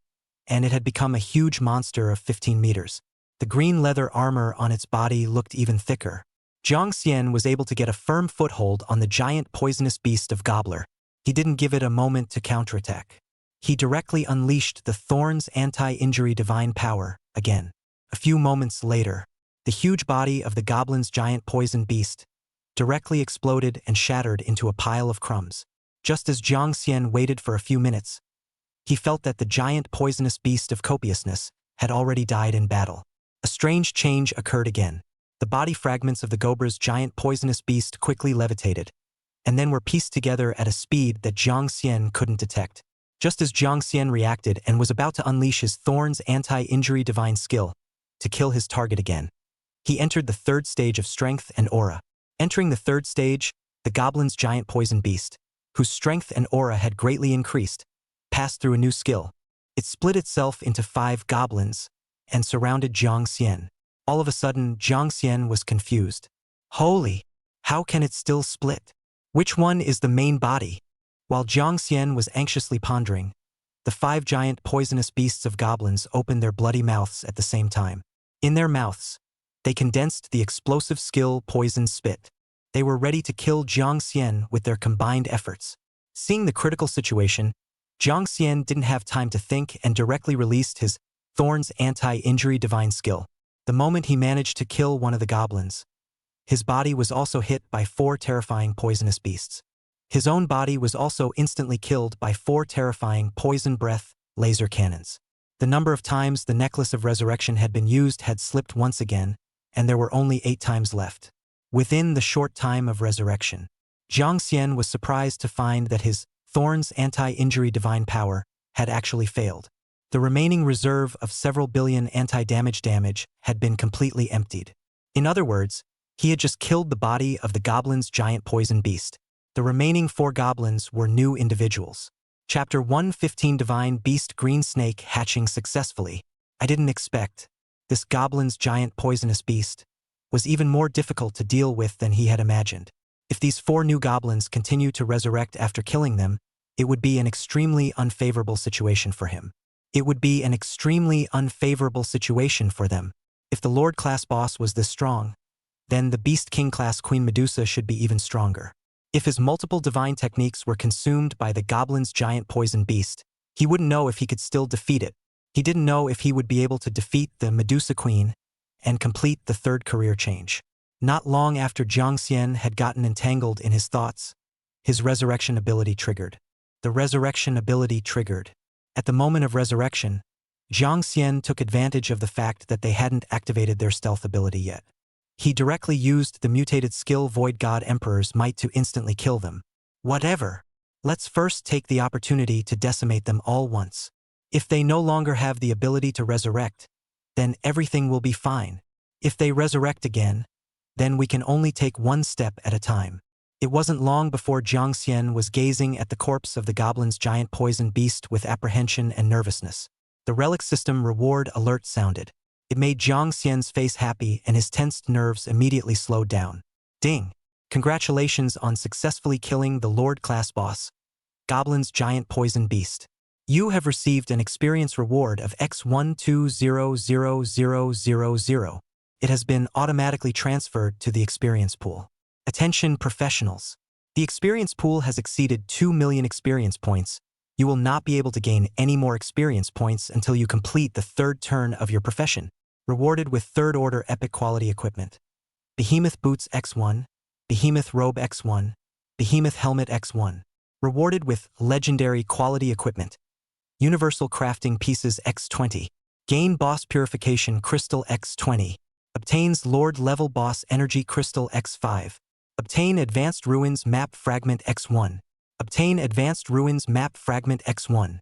and it had become a huge monster of 15 meters. The green leather armor on its body looked even thicker. Jiang Xian was able to get a firm foothold on the giant poisonous beast of Gobbler. He didn't give it a moment to counterattack. He directly unleashed the Thorn's anti-injury divine power again. A few moments later, the huge body of the goblin's giant poison beast directly exploded and shattered into a pile of crumbs. Just as Jiang Xian waited for a few minutes, he felt that the giant poisonous beast of copiousness had already died in battle. A strange change occurred again. The body fragments of the Gobra's giant poisonous beast quickly levitated, and then were pieced together at a speed that Jiang Xian couldn't detect. Just as Jiang Xian reacted and was about to unleash his Thorn's anti-injury divine skill to kill his target again, he entered the third stage of strength and aura. Entering the third stage, the goblin's giant poison beast, whose strength and aura had greatly increased, passed through a new skill. It split itself into 5 goblins and surrounded Jiang Xian. All of a sudden, Jiang Xian was confused. Holy! How can it still split? Which one is the main body? While Jiang Xian was anxiously pondering, the 5 giant poisonous beasts of goblins opened their bloody mouths at the same time. In their mouths, they condensed the explosive skill Poison Spit. They were ready to kill Jiang Xian with their combined efforts. Seeing the critical situation, Jiang Xian didn't have time to think and directly released his Thorn's anti-injury divine skill. The moment he managed to kill one of the goblins, his body was also hit by 4 terrifying poisonous beasts. His own body was also instantly killed by 4 terrifying poison breath laser cannons. The number of times the Necklace of Resurrection had been used had slipped once again, and there were only 8 times left. Within the short time of resurrection, Jiang Xian was surprised to find that his Thorn's anti-injury divine power had actually failed. The remaining reserve of several billion anti-damage damage had been completely emptied. In other words, he had just killed the body of the goblin's giant poison beast. The remaining 4 goblins were new individuals. Chapter 115 Divine Beast Green Snake hatching successfully. I didn't expect. This goblin's giant poisonous beast was even more difficult to deal with than he had imagined. If these 4 new goblins continue to resurrect after killing them, it would be an extremely unfavorable situation for him. It would be an extremely unfavorable situation for them. If the Lord class boss was this strong, then the Beast King class Queen Medusa should be even stronger. If his multiple divine techniques were consumed by the goblin's giant poison beast, he wouldn't know if he could still defeat it. He didn't know if he would be able to defeat the Medusa Queen and complete the third career change. Not long after Jiang Xian had gotten entangled in his thoughts, his resurrection ability triggered. The resurrection ability triggered. At the moment of resurrection, Jiang Xian took advantage of the fact that they hadn't activated their stealth ability yet. He directly used the mutated skill Void God Emperor's Might to instantly kill them. Whatever. Let's first take the opportunity to decimate them all once. If they no longer have the ability to resurrect, then everything will be fine. If they resurrect again, then we can only take one step at a time. It wasn't long before Jiang Xian was gazing at the corpse of the goblin's giant poison beast with apprehension and nervousness. The relic system reward alert sounded. It made Jiang Xian's face happy and his tensed nerves immediately slowed down. Ding! Congratulations on successfully killing the Lord class boss, Goblin's giant poison beast. You have received an experience reward of X1200000. It has been automatically transferred to the experience pool. Attention professionals. The experience pool has exceeded 2 million experience points. You will not be able to gain any more experience points until you complete the third turn of your profession. Rewarded with third-order epic quality equipment. Behemoth Boots X1, Behemoth Robe X1, Behemoth Helmet X1. Rewarded with legendary quality equipment. Universal Crafting Pieces X20. Gain Boss Purification Crystal X20. Obtains Lord Level Boss Energy Crystal X5. Obtain Advanced Ruins Map Fragment X1. Obtain Advanced Ruins Map Fragment X1.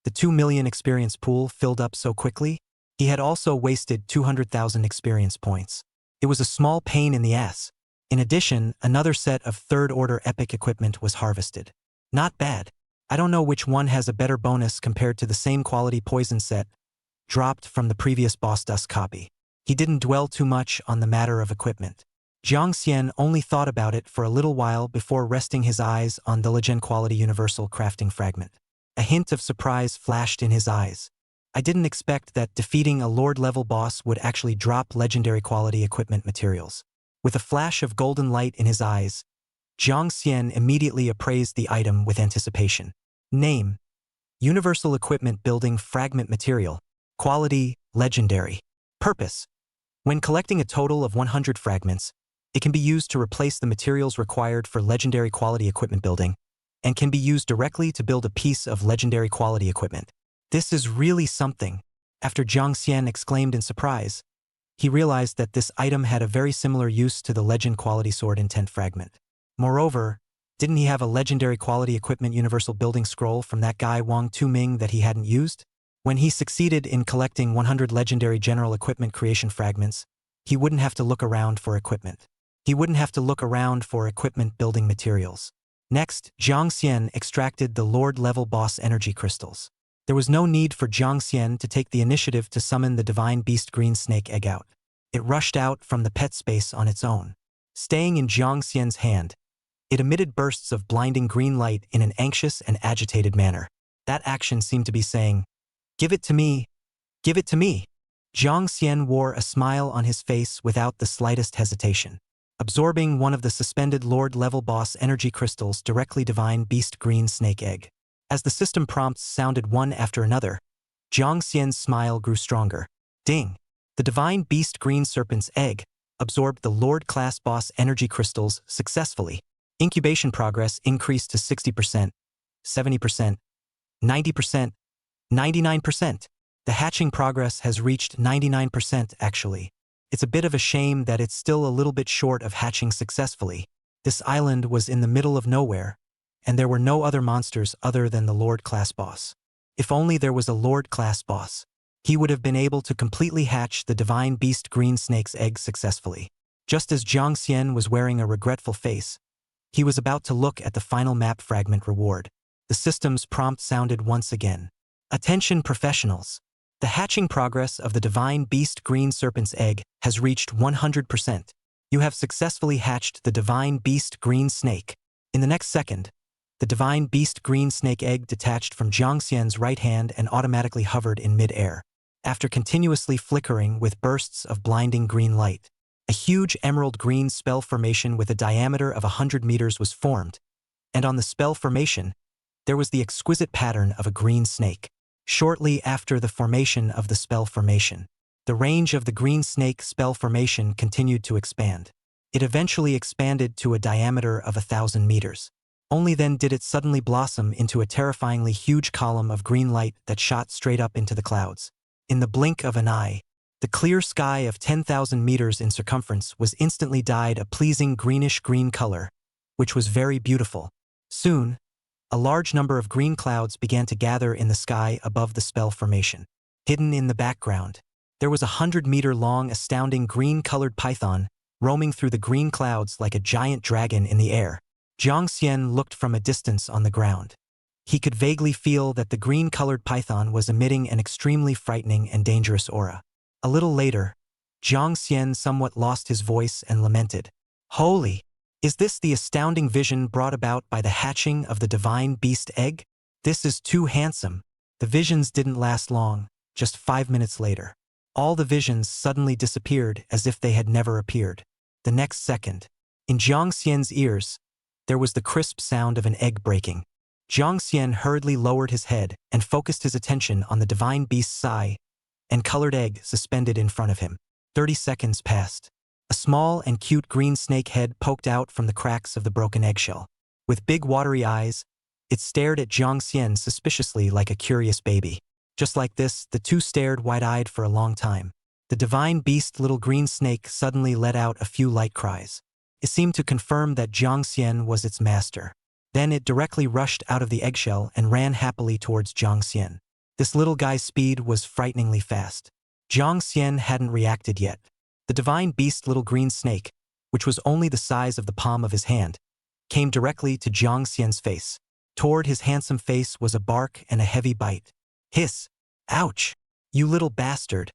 The 2 million experience pool filled up so quickly, he had also wasted 200,000 experience points. It was a small pain in the ass. In addition, another set of third-order epic equipment was harvested. Not bad. I don't know which one has a better bonus compared to the same quality poison set dropped from the previous Boss Dust copy. He didn't dwell too much on the matter of equipment. Jiang Xian only thought about it for a little while before resting his eyes on the Legend Quality Universal Crafting Fragment. A hint of surprise flashed in his eyes. I didn't expect that defeating a Lord-level boss would actually drop legendary quality equipment materials. With a flash of golden light in his eyes, Jiang Xian immediately appraised the item with anticipation. Name: Universal Equipment Building Fragment Material. Quality: Legendary. Purpose: when collecting a total of 100 fragments, it can be used to replace the materials required for legendary quality equipment building, and can be used directly to build a piece of legendary quality equipment. This is really something. After Jiang Xian exclaimed in surprise, he realized that this item had a very similar use to the Legend Quality Sword Intent Fragment. Moreover, didn't he have a legendary quality equipment universal building scroll from that guy Wang Tuming that he hadn't used? When he succeeded in collecting 100 legendary general equipment creation fragments, he wouldn't have to look around for equipment. He wouldn't have to look around for equipment building materials. Next, Jiang Xian extracted the Lord-level boss energy crystals. There was no need for Jiang Xian to take the initiative to summon the divine beast green snake egg out. It rushed out from the pet space on its own. Staying in Jiang Xian's hand, it emitted bursts of blinding green light in an anxious and agitated manner. That action seemed to be saying, "Give it to me! Give it to me!" Jiang Xian wore a smile on his face without the slightest hesitation. Absorbing one of the suspended Lord-level boss energy crystals directly divine beast green snake egg. As the system prompts sounded one after another, Jiang Xian's smile grew stronger. Ding! The divine beast green serpent's egg absorbed the Lord class boss energy crystals successfully. Incubation progress increased to 60%, 70%, 90%, 99%. The hatching progress has reached 99% actually. It's a bit of a shame that it's still a little bit short of hatching successfully. This island was in the middle of nowhere, and there were no other monsters other than the Lord class boss. If only there was a Lord class boss, he would have been able to completely hatch the divine beast green snake's egg successfully. Just as Jiang Xian was wearing a regretful face, he was about to look at the final map fragment reward. The system's prompt sounded once again. Attention professionals. The hatching progress of the divine beast green serpent's egg has reached 100%. You have successfully hatched the divine beast green snake. In the next second, the divine beast green snake egg detached from Jiang Xian's right hand and automatically hovered in mid-air. After continuously flickering with bursts of blinding green light, a huge emerald green spell formation with a diameter of 100 meters was formed, and on the spell formation, there was the exquisite pattern of a green snake. Shortly after the formation of the spell formation, The range of the green snake spell formation continued to expand. It eventually expanded to a diameter of 1,000 meters. Only then did it suddenly blossom into a terrifyingly huge column of green light that shot straight up into the clouds. In the blink of an eye, the clear sky of 10,000 meters in circumference was instantly dyed a pleasing greenish-green color, which was very beautiful. Soon, a large number of green clouds began to gather in the sky above the spell formation. Hidden in the background, there was a 100-meter-long astounding green-colored python roaming through the green clouds like a giant dragon in the air. Jiang Xian looked from a distance on the ground. He could vaguely feel that the green-colored python was emitting an extremely frightening and dangerous aura. A little later, Jiang Xian somewhat lost his voice and lamented, "Holy! Is this the astounding vision brought about by the hatching of the divine beast egg? This is too handsome." The visions didn't last long, just 5 minutes later. All the visions suddenly disappeared as if they had never appeared. The next second, in Jiang Xian's ears, there was the crisp sound of an egg breaking. Jiang Xian hurriedly lowered his head and focused his attention on the divine beast's eye and colored egg suspended in front of him. 30 seconds passed. A small and cute green snake head poked out from the cracks of the broken eggshell. With big watery eyes, it stared at Jiang Xian suspiciously like a curious baby. Just like this, the two stared wide-eyed for a long time. The divine beast little green snake suddenly let out a few light cries. It seemed to confirm that Jiang Xian was its master. Then it directly rushed out of the eggshell and ran happily towards Jiang Xian. This little guy's speed was frighteningly fast. Jiang Xian hadn't reacted yet. The divine beast little green snake, which was only the size of the palm of his hand, came directly to Jiang Xian's face. Toward his handsome face was a bark and a heavy bite. Hiss! Ouch! You little bastard!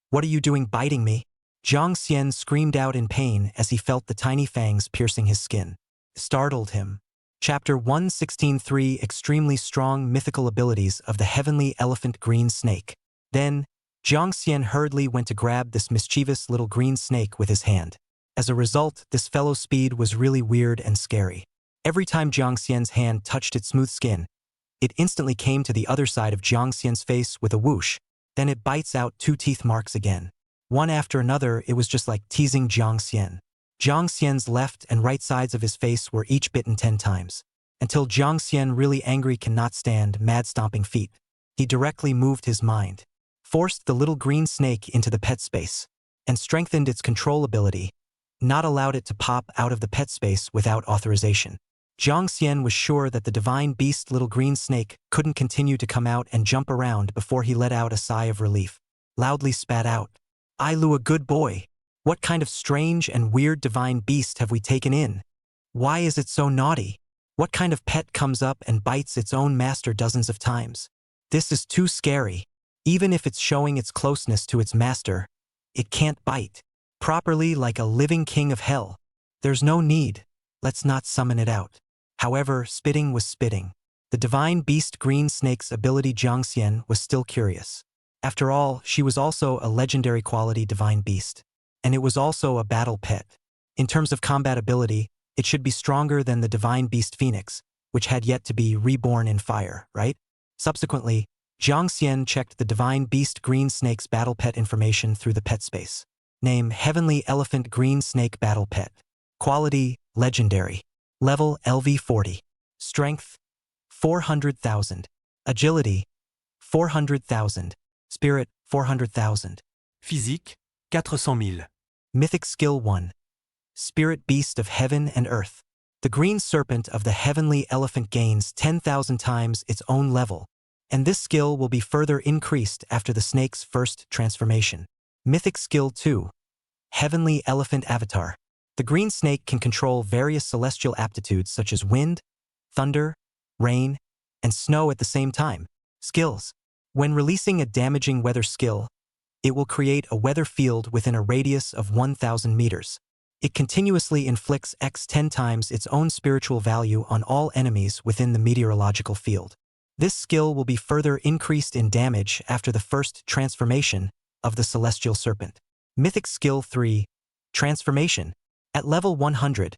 What are you doing biting me? Jiang Xian screamed out in pain as he felt the tiny fangs piercing his skin. Startled him. Chapter 116.3 Extremely Strong Mythical Abilities of the Heavenly Elephant Green Snake. Then, Jiang Xian hurriedly went to grab this mischievous little green snake with his hand. As a result, this fellow's speed was really weird and scary. Every time Jiang Xian's hand touched its smooth skin, it instantly came to the other side of Jiang Xian's face with a whoosh. Then it bites out 2 teeth marks again. One after another, it was just like teasing Jiang Xian. Jiang Xian's left and right sides of his face were each bitten 10 times. Until Jiang Xian, really angry, cannot stand mad-stomping feet, he directly moved his mind, forced the little green snake into the pet space, and strengthened its control ability, not allowed it to pop out of the pet space without authorization. Jiang Xian was sure that the divine beast little green snake couldn't continue to come out and jump around before he let out a sigh of relief, loudly spat out, "I Lu, a good boy. What kind of strange and weird divine beast have we taken in? Why is it so naughty? What kind of pet comes up and bites its own master dozens of times? This is too scary. Even if it's showing its closeness to its master, it can't bite properly like a living king of hell. There's no need. Let's not summon it out." However, spitting was spitting. The divine beast green snake's ability. Jiang Xian was still curious. After all, she was also a legendary quality divine beast. And it was also a battle pet. In terms of combat ability, it should be stronger than the divine beast phoenix, which had yet to be reborn in fire, right? Subsequently, Jiang Xian checked the divine beast green snake's battle pet information through the pet space. Name: Heavenly Elephant Green Snake Battle Pet. Quality: Legendary. Level: LV40. Strength: 400,000. Agility: 400,000. Spirit: 400,000. Physique, 400 000. Mythic Skill 1. Spirit Beast of Heaven and Earth. The green serpent of the heavenly elephant gains 10,000 times its own level, and this skill will be further increased after the snake's first transformation. Mythic Skill 2. Heavenly Elephant Avatar. The green snake can control various celestial aptitudes such as wind, thunder, rain, and snow at the same time. Skills. When releasing a damaging weather skill, it will create a weather field within a radius of 1,000 meters. It continuously inflicts x 10 times its own spiritual value on all enemies within the meteorological field. This skill will be further increased in damage after the first transformation of the celestial serpent. Mythic Skill 3. Transformation. At level 100,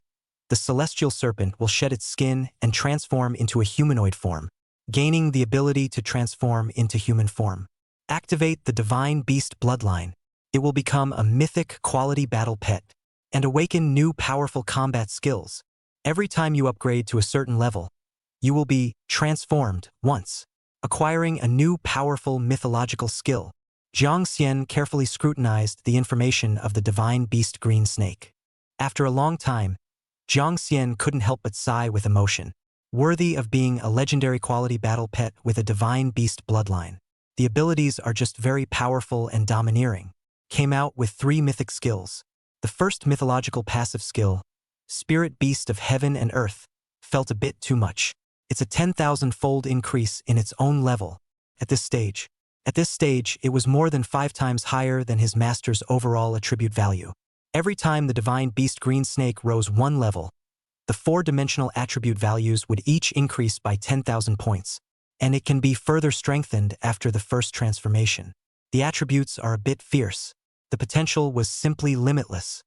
the celestial serpent will shed its skin and transform into a humanoid form, gaining the ability to transform into human form. Activate the divine beast bloodline. It will become a mythic quality battle pet and awaken new powerful combat skills. Every time you upgrade to a certain level, you will be transformed once, acquiring a new powerful mythological skill. Jiang Xian carefully scrutinized the information of the divine beast green snake. After a long time, Jiang Xian couldn't help but sigh with emotion. Worthy of being a legendary quality battle pet with a divine beast bloodline. The abilities are just very powerful and domineering. Came out with 3 mythic skills. The first mythological passive skill, Spirit Beast of Heaven and Earth, felt a bit too much. It's a 10,000-fold increase in its own level. At this stage, it was more than 5 times higher than his master's overall attribute value. Every time the divine beast green snake rose 1 level, the 4-dimensional attribute values would each increase by 10,000 points, and it can be further strengthened after the first transformation. The attributes are a bit fierce. The potential was simply limitless.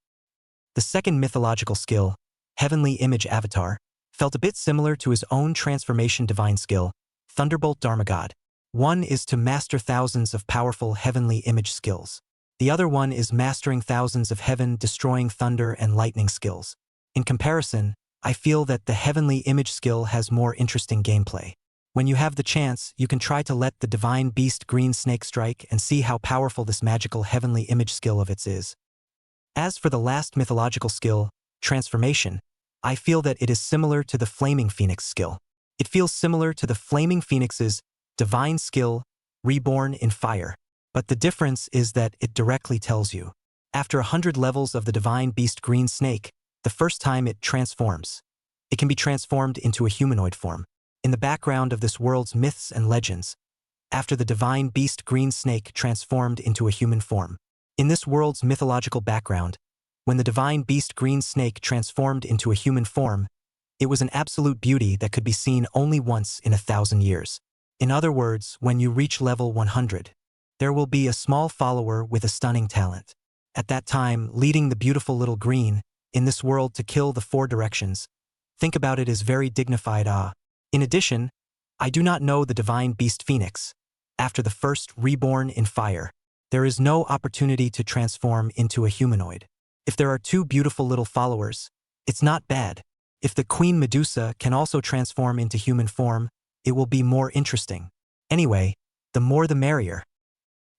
The second mythological skill, Heavenly Image Avatar, felt a bit similar to his own transformation divine skill, Thunderbolt Dharma God. One is to master thousands of powerful heavenly image skills. The other one is mastering thousands of heaven-destroying thunder and lightning skills. In comparison, I feel that the heavenly image skill has more interesting gameplay. When you have the chance, you can try to let the divine beast green snake strike and see how powerful this magical heavenly image skill of its is. As for the last mythological skill, transformation, I feel that it is similar to the flaming phoenix skill. It feels similar to the flaming phoenix's divine skill, reborn in fire. But the difference is that it directly tells you. After 100 levels of the divine beast green snake, the first time it transforms, it can be transformed into a humanoid form. In the background of this world's myths and legends, after the divine beast green snake transformed into a human form. In this world's mythological background, when the divine beast green snake transformed into a human form, it was an absolute beauty that could be seen only once in 1,000 years. In other words, when you reach level 100, there will be a small follower with a stunning talent. At that time, leading the beautiful little green in this world to kill the 4 directions. Think about it as very dignified. In addition, I do not know the divine beast phoenix. After the first reborn in fire, there is no opportunity to transform into a humanoid. If there are 2 beautiful little followers, it's not bad. If the Queen Medusa can also transform into human form, it will be more interesting. Anyway, the more the merrier.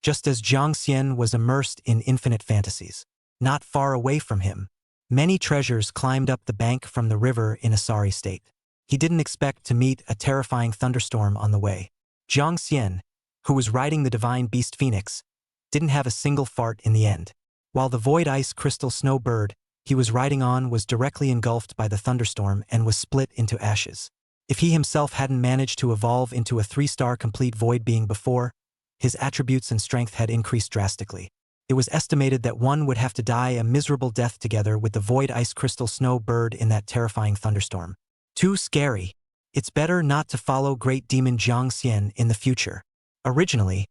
Just as Jiang Xian was immersed in infinite fantasies, not far away from him, many treasures climbed up the bank from the river in a sorry state. He didn't expect to meet a terrifying thunderstorm on the way. Jiang Xian, who was riding the divine beast phoenix, didn't have a single fart in the end. While the void ice crystal snow bird he was riding on was directly engulfed by the thunderstorm and was split into ashes. If he himself hadn't managed to evolve into a 3-star complete void being before, his attributes and strength had increased drastically. It was estimated that one would have to die a miserable death together with the void ice crystal snow bird in that terrifying thunderstorm. Too scary. It's better not to follow great demon Jiang Xian in the future. Originally,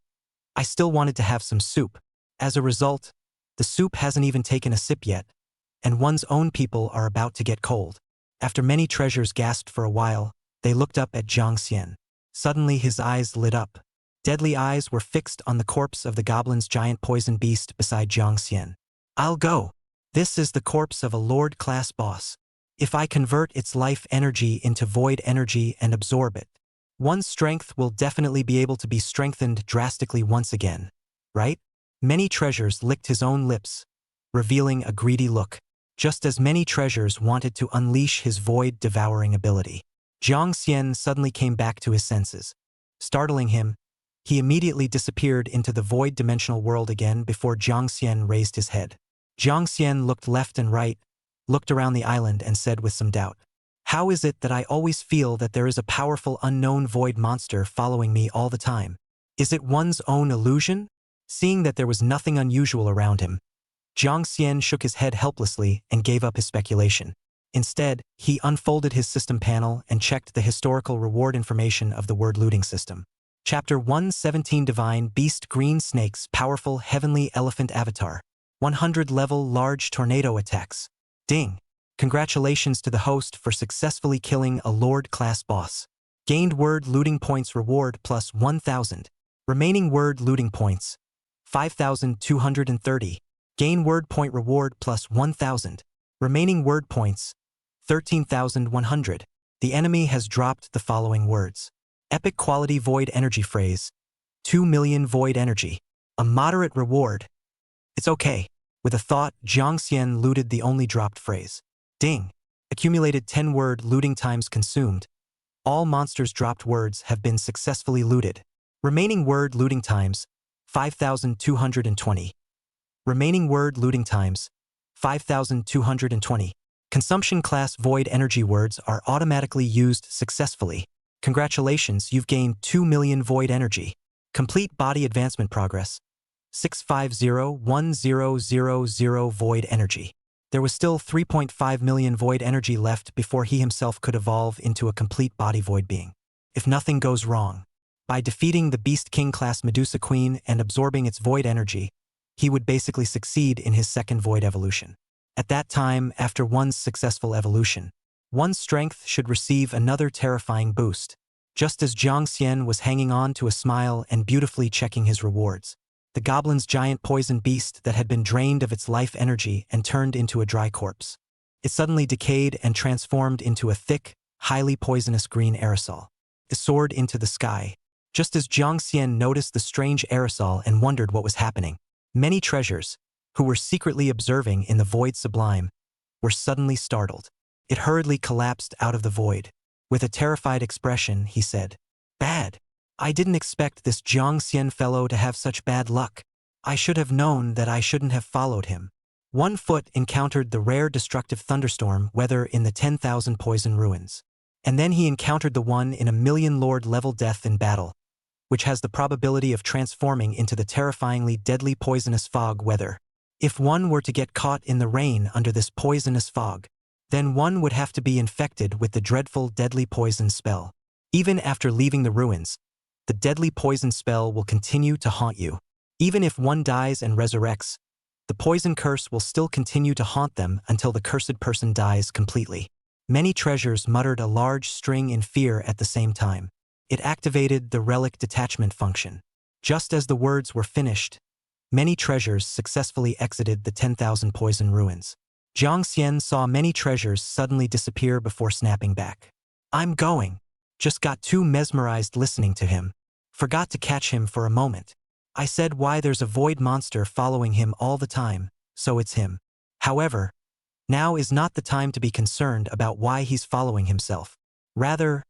I still wanted to have some soup. As a result, the soup hasn't even taken a sip yet, and one's own people are about to get cold. After many treasures gasped for a while, they looked up at Jiang Xian. Suddenly his eyes lit up. Deadly eyes were fixed on the corpse of the goblin's giant poison beast beside Jiang Xian. I'll go. This is the corpse of a Lord-class boss. If I convert its life energy into void energy and absorb it, one's strength will definitely be able to be strengthened drastically once again, right? Many treasures licked his own lips, revealing a greedy look. Just as many treasures wanted to unleash his void-devouring ability. Jiang Xian suddenly came back to his senses. Startling him, he immediately disappeared into the void-dimensional world again before Jiang Xian raised his head. Jiang Xian looked left and right, looked around the island and said with some doubt, "How is it that I always feel that there is a powerful unknown void monster following me all the time? Is it one's own illusion?" Seeing that there was nothing unusual around him, Jiang Xian shook his head helplessly and gave up his speculation. Instead, he unfolded his system panel and checked the historical reward information of the word looting system. Chapter 117 Divine Beast Green Snake's Powerful Heavenly Elephant Avatar. 100 level large tornado attacks. Ding! Congratulations to the host for successfully killing a Lord-class boss. Gained word looting points reward plus 1,000. Remaining word looting points, 5,230. Gain word point reward plus 1,000. Remaining word points, 13,100. The enemy has dropped the following words. Epic quality void energy phrase. 2 million void energy. A moderate reward. It's okay. With a thought, Jiang Xian looted the only dropped phrase. Ding. Accumulated 10 word looting times consumed. All monsters' dropped words have been successfully looted. Remaining word looting times, 5,220. Remaining word looting times, 5,220. Consumption class void energy words are automatically used successfully. Congratulations, you've gained 2 million void energy. Complete body advancement progress. 6501000 void energy. There was still 3.5 million void energy left before he himself could evolve into a complete body void being. If nothing goes wrong, by defeating the Beast King class Medusa Queen and absorbing its void energy, he would basically succeed in his second void evolution. At that time, after one's successful evolution, one's strength should receive another terrifying boost. Just as Jiang Xian was hanging on to a smile and beautifully checking his rewards, the goblin's giant poison beast that had been drained of its life energy and turned into a dry corpse. It suddenly decayed and transformed into a thick, highly poisonous green aerosol. It soared into the sky. Just as Jiang Xian noticed the strange aerosol and wondered what was happening, many treasures, who were secretly observing in the void sublime, were suddenly startled. It hurriedly collapsed out of the void. With a terrified expression, he said, "Bad. I didn't expect this Jiang Xian fellow to have such bad luck. I should have known that I shouldn't have followed him." 1 foot encountered the rare destructive thunderstorm weather in the 10,000 poison ruins. And then he encountered the 1 in a million lord level death in battle, which has the probability of transforming into the terrifyingly deadly poisonous fog weather. If one were to get caught in the rain under this poisonous fog, then one would have to be infected with the dreadful deadly poison spell. Even after leaving the ruins, the deadly poison spell will continue to haunt you. Even if one dies and resurrects, the poison curse will still continue to haunt them until the cursed person dies completely. Many treasures muttered a large string in fear at the same time. It activated the relic detachment function. Just as the words were finished, many treasures successfully exited the 10,000 poison ruins. Jiang Xian saw many treasures suddenly disappear before snapping back. "I'm going." Just got too mesmerized listening to him. Forgot to catch him for a moment. I said why there's a void monster following him all the time, so it's him. However, now is not the time to be concerned about why he's following himself. Rather,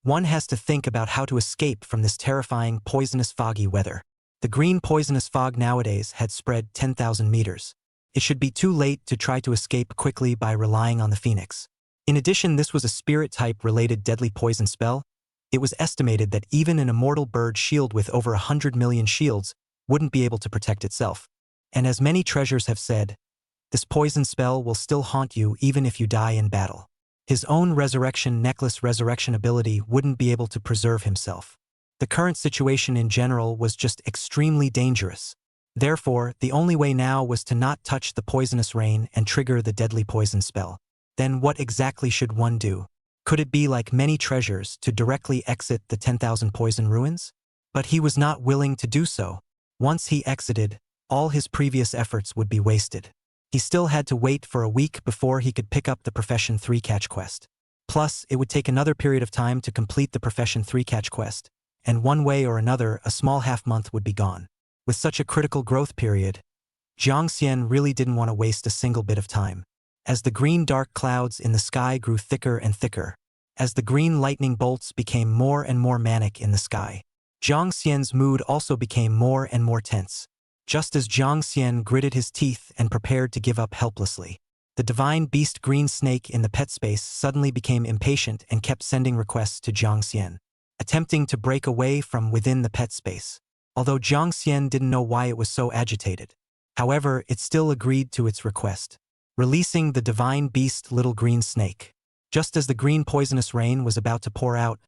one has to think about how to escape from this terrifying poisonous foggy weather. The green poisonous fog nowadays had spread 10,000 meters. It should be too late to try to escape quickly by relying on the phoenix. In addition, this was a spirit-type related deadly poison spell. It was estimated that even an immortal bird shield with over 100 million shields wouldn't be able to protect itself. And as many treasures have said, this poison spell will still haunt you even if you die in battle. His own resurrection necklace resurrection ability wouldn't be able to preserve himself. The current situation in general was just extremely dangerous. Therefore, the only way now was to not touch the poisonous rain and trigger the deadly poison spell. Then what exactly should one do? Could it be like many treasures to directly exit the 10,000 poison ruins? But he was not willing to do so. Once he exited, all his previous efforts would be wasted. He still had to wait for a week before he could pick up the Profession 3 catch quest. Plus, it would take another period of time to complete the Profession 3 catch quest, and one way or another, a small half-month would be gone. With such a critical growth period, Jiang Xian really didn't want to waste a single bit of time. As the green dark clouds in the sky grew thicker and thicker, as the green lightning bolts became more and more manic in the sky, Jiang Xian's mood also became more and more tense. Just as Jiang Xian gritted his teeth and prepared to give up helplessly, the divine beast green snake in the pet space suddenly became impatient and kept sending requests to Jiang Xian, attempting to break away from within the pet space. Although Jiang Xian didn't know why it was so agitated. However, it still agreed to its request, releasing the divine beast little green snake. Just as the green poisonous rain was about to pour out,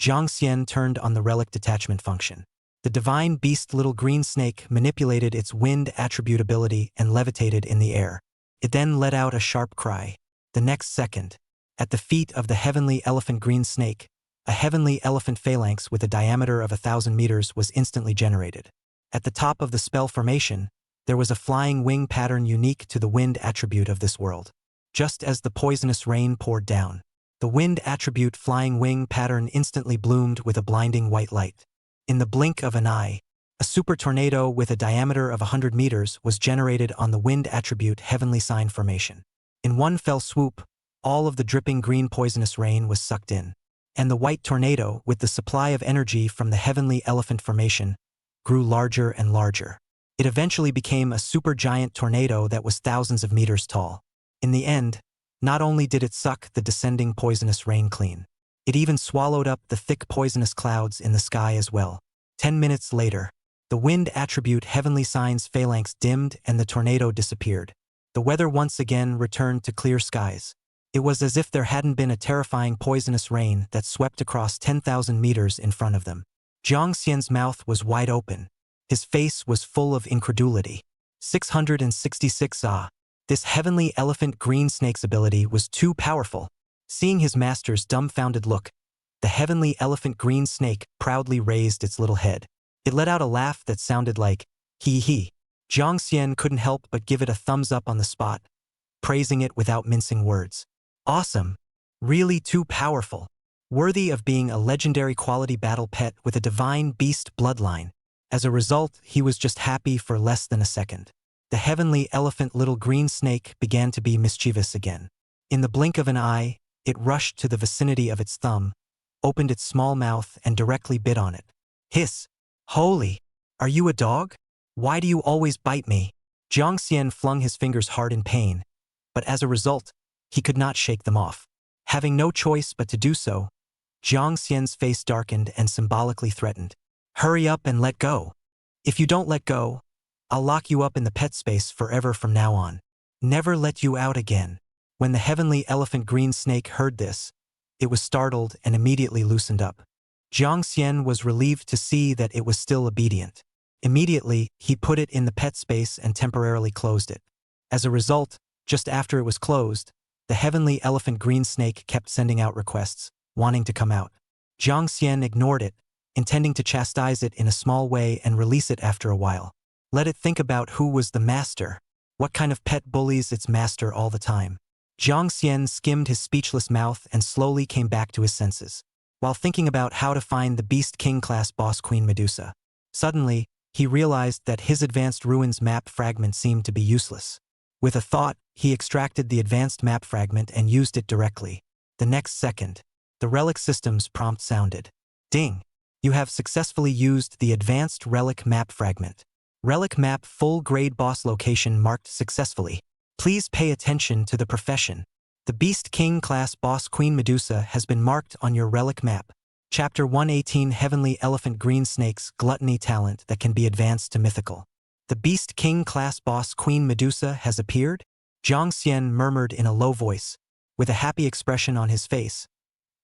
Jiang Xian turned on the relic detachment function. The divine beast little green snake manipulated its wind attribute ability and levitated in the air. It then let out a sharp cry. The next second, at the feet of the heavenly elephant green snake, a heavenly elephant phalanx with a diameter of 1,000 meters was instantly generated. At the top of the spell formation, there was a flying wing pattern unique to the wind attribute of this world. Just as the poisonous rain poured down, the wind attribute flying wing pattern instantly bloomed with a blinding white light. In the blink of an eye, a super tornado with a diameter of 100 meters was generated on the wind attribute heavenly sign formation. In one fell swoop, all of the dripping green poisonous rain was sucked in, and the white tornado, with the supply of energy from the heavenly elephant formation, grew larger and larger. It eventually became a supergiant tornado that was thousands of meters tall. In the end, not only did it suck the descending poisonous rain clean, it even swallowed up the thick poisonous clouds in the sky as well. 10 minutes later, the wind attribute heavenly signs phalanx dimmed and the tornado disappeared. The weather once again returned to clear skies. It was as if there hadn't been a terrifying poisonous rain that swept across 10,000 meters in front of them. Jiang Xian's mouth was wide open. His face was full of incredulity. 666 Ah. This heavenly elephant green snake's ability was too powerful. Seeing his master's dumbfounded look, the heavenly elephant green snake proudly raised its little head. It let out a laugh that sounded like, hee hee. Jiang Xian couldn't help but give it a thumbs up on the spot, praising it without mincing words. Awesome. Really too powerful. Worthy of being a legendary quality battle pet with a divine beast bloodline. As a result, he was just happy for less than a second. The heavenly elephant little green snake began to be mischievous again. In the blink of an eye, it rushed to the vicinity of its thumb, opened its small mouth and directly bit on it. Hiss. Holy! Are you a dog? Why do you always bite me? Jiang Xian flung his fingers hard in pain, but as a result, he could not shake them off. Having no choice but to do so, Jiang Xian's face darkened and symbolically threatened. Hurry up and let go. If you don't let go, I'll lock you up in the pet space forever from now on. Never let you out again. When the heavenly elephant green snake heard this, it was startled and immediately loosened up. Jiang Xian was relieved to see that it was still obedient. Immediately, he put it in the pet space and temporarily closed it. As a result, just after it was closed, the heavenly elephant green snake kept sending out requests, wanting to come out. Jiang Xian ignored it, intending to chastise it in a small way and release it after a while. Let it think about who was the master. What kind of pet bullies its master all the time? Jiang Xian skimmed his speechless mouth and slowly came back to his senses, while thinking about how to find the Beast King class boss Queen Medusa. Suddenly, he realized that his advanced ruins map fragment seemed to be useless. With a thought, he extracted the advanced map fragment and used it directly. The next second, the relic system's prompt sounded. Ding! You have successfully used the advanced relic map fragment. Relic map full-grade boss location marked successfully. Please pay attention to the profession. The Beast King class boss Queen Medusa has been marked on your relic map. Chapter 118 Heavenly Elephant Green Snake's Gluttony Talent that can be advanced to mythical. The Beast King class boss Queen Medusa has appeared? Jiang Xian murmured in a low voice, with a happy expression on his face.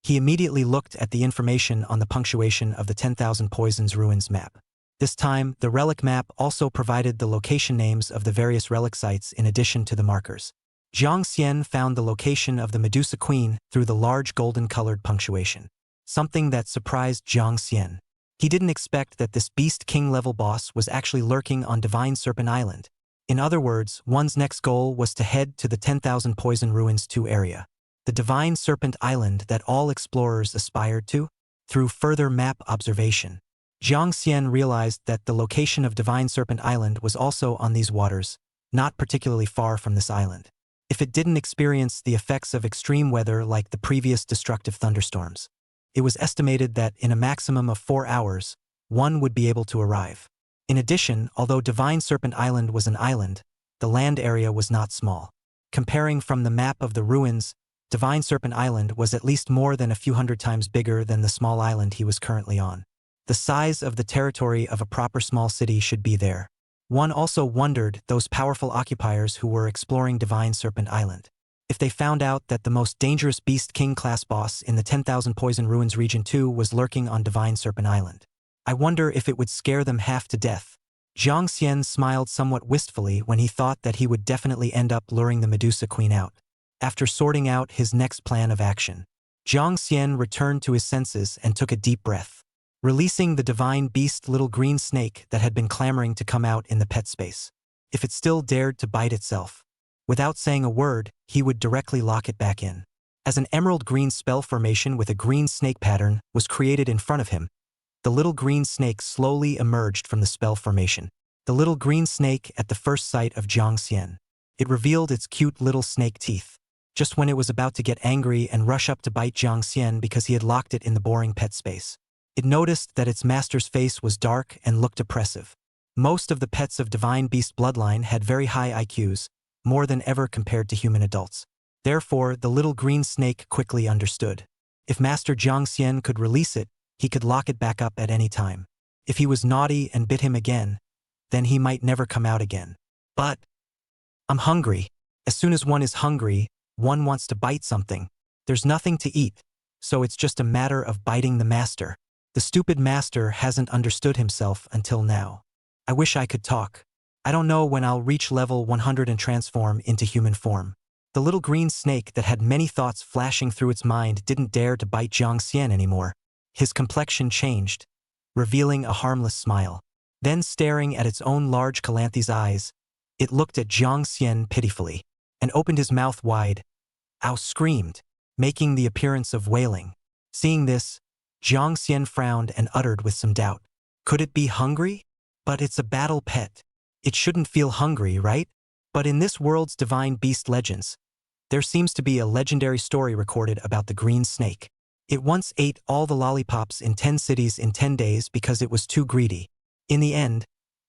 He immediately looked at the information on the punctuation of the 10,000 Poisons Ruins map. This time, the relic map also provided the location names of the various relic sites in addition to the markers. Jiang Xian found the location of the Medusa Queen through the large golden-colored punctuation. Something that surprised Jiang Xian. He didn't expect that this Beast King level boss was actually lurking on Divine Serpent Island. In other words, one's next goal was to head to the 10,000 Poison Ruins 2 area. The Divine Serpent Island that all explorers aspired to? Through further map observation, Jiang Xian realized that the location of Divine Serpent Island was also on these waters, not particularly far from this island. If it didn't experience the effects of extreme weather like the previous destructive thunderstorms, it was estimated that in a maximum of 4 hours, one would be able to arrive. In addition, although Divine Serpent Island was an island, the land area was not small. Comparing from the map of the ruins, Divine Serpent Island was at least more than a few hundred times bigger than the small island he was currently on. The size of the territory of a proper small city should be there. One also wondered those powerful occupiers who were exploring Divine Serpent Island. If they found out that the most dangerous Beast King class boss in the 10,000 Poison Ruins Region 2 was lurking on Divine Serpent Island, I wonder if it would scare them half to death. Jiang Xian smiled somewhat wistfully when he thought that he would definitely end up luring the Medusa Queen out. After sorting out his next plan of action, Jiang Xian returned to his senses and took a deep breath. releasing the divine beast little green snake that had been clamoring to come out in the pet space. If it still dared to bite itself, without saying a word, he would directly lock it back in. As an emerald green spell formation with a green snake pattern was created in front of him, the little green snake slowly emerged from the spell formation. The little green snake at the first sight of Jiang Xian. It revealed its cute little snake teeth, just when it was about to get angry and rush up to bite Jiang Xian because he had locked it in the boring pet space. It noticed that its master's face was dark and looked oppressive. Most of the pets of divine beast bloodline had very high IQs, more than ever compared to human adults. Therefore, the little green snake quickly understood. If Master Jiang Xian could release it, he could lock it back up at any time. If he was naughty and bit him again, then he might never come out again. But I'm hungry. As soon as one is hungry, one wants to bite something. There's nothing to eat, so it's just a matter of biting the master. The stupid master hasn't understood himself until now. I wish I could talk. I don't know when I'll reach level 100 and transform into human form. The little green snake that had many thoughts flashing through its mind didn't dare to bite Jiang Xian anymore. His complexion changed, revealing a harmless smile. Then staring at its own large Calanthes eyes, it looked at Jiang Xian pitifully, and opened his mouth wide. Ow screamed, making the appearance of wailing. Seeing this, Jiang Xian frowned and uttered with some doubt. Could it be hungry? But it's a battle pet. It shouldn't feel hungry, right? But in this world's divine beast legends, there seems to be a legendary story recorded about the green snake. It once ate all the lollipops in 10 cities in 10 days because it was too greedy. In the end,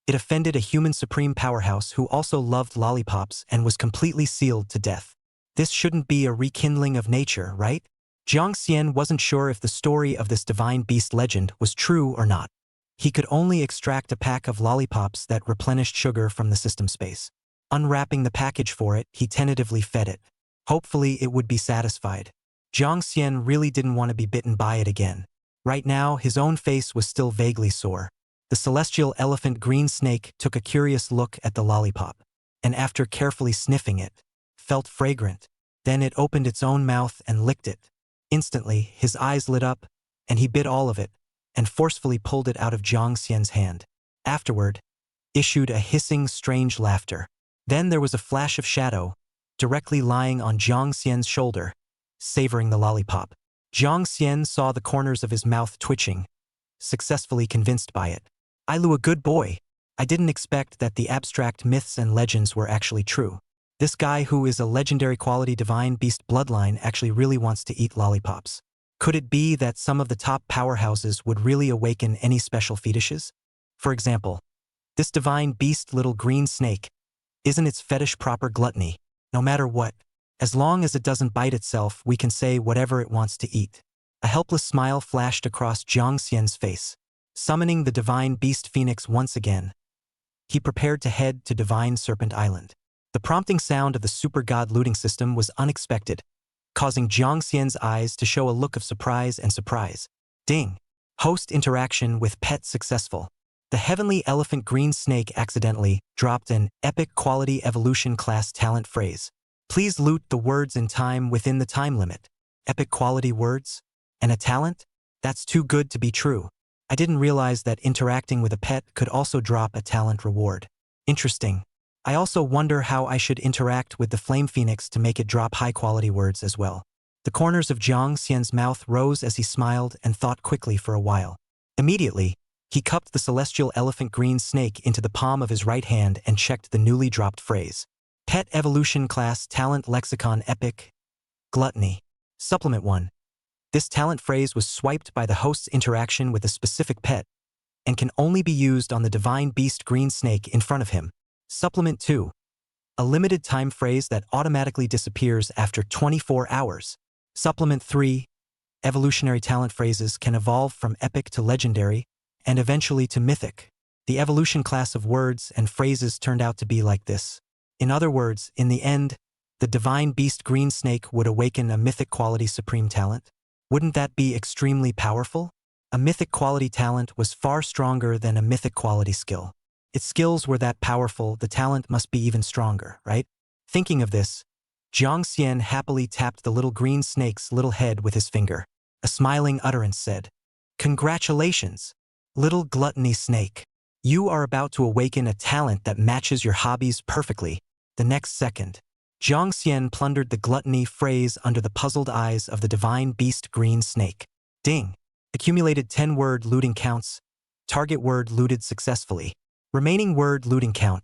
it offended a human supreme powerhouse who also loved lollipops and was completely sealed to death. This shouldn't be a rekindling of nature, right? Jiang Xian wasn't sure if the story of this divine beast legend was true or not. He could only extract a pack of lollipops that replenished sugar from the system space. Unwrapping the package for it, he tentatively fed it. Hopefully it would be satisfied. Jiang Xian really didn't want to be bitten by it again. Right now, his own face was still vaguely sore. The celestial elephant green snake took a curious look at the lollipop, and after carefully sniffing it, felt fragrant. Then it opened its own mouth and licked it. Instantly, his eyes lit up, and he bit all of it, and forcefully pulled it out of Jiang Xian's hand. Afterward, issued a hissing, strange laughter. Then there was a flash of shadow, directly lying on Jiang Xian's shoulder, savoring the lollipop. Jiang Xian saw the corners of his mouth twitching, successfully convinced by it. I Lu, a good boy. I didn't expect that the abstract myths and legends were actually true. This guy who is a legendary quality divine beast bloodline actually really wants to eat lollipops. Could it be that some of the top powerhouses would really awaken any special fetishes? For example, this divine beast little green snake, isn't its fetish proper gluttony? No matter what, as long as it doesn't bite itself, we can say whatever it wants to eat. A helpless smile flashed across Jiang Xian's face. Summoning the divine beast phoenix once again, he prepared to head to Divine Serpent Island. The prompting sound of the super god looting system was unexpected, causing Jiang Xian's eyes to show a look of surprise and surprise. Ding! Host interaction with pet successful. The heavenly elephant green snake accidentally dropped an epic quality evolution class talent phrase. Please loot the words in time within the time limit. Epic quality words? And a talent? That's too good to be true. I didn't realize that interacting with a pet could also drop a talent reward. Interesting. I also wonder how I should interact with the Flame Phoenix to make it drop high-quality words as well. The corners of Jiang Xian's mouth rose as he smiled and thought quickly for a while. Immediately, he cupped the celestial elephant green snake into the palm of his right hand and checked the newly dropped phrase. Pet Evolution Class Talent Lexicon Epic Gluttony. Supplement 1. This talent phrase was swiped by the host's interaction with a specific pet and can only be used on the divine beast green snake in front of him. Supplement 2. A limited time phrase that automatically disappears after 24 hours. Supplement 3. Evolutionary talent phrases can evolve from epic to legendary and eventually to mythic. The evolution class of words and phrases turned out to be like this. In other words, in the end, the divine beast green snake would awaken a mythic quality supreme talent. Wouldn't that be extremely powerful? A mythic quality talent was far stronger than a mythic quality skill. Its skills were that powerful, the talent must be even stronger, right? Thinking of this, Jiang Xian happily tapped the little green snake's little head with his finger. A smiling utterance said, Congratulations, little gluttony snake. You are about to awaken a talent that matches your hobbies perfectly. The next second, Jiang Xian plundered the gluttony phrase under the puzzled eyes of the divine beast green snake. Ding! Accumulated 10-word looting counts. Target word looted successfully. Remaining word looting count,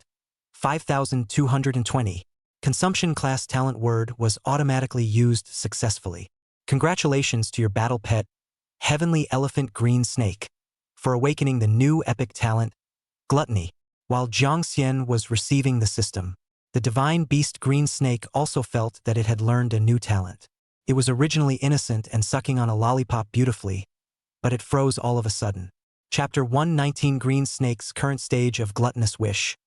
5,220. Consumption class talent word was automatically used successfully. Congratulations to your battle pet, Heavenly Elephant Green Snake, for awakening the new epic talent, Gluttony. While Jiang Xian was receiving the system, the divine beast Green Snake also felt that it had learned a new talent. It was originally innocent and sucking on a lollipop beautifully, but it froze all of a sudden. Chapter 119 Green Snake's current stage of gluttonous wish.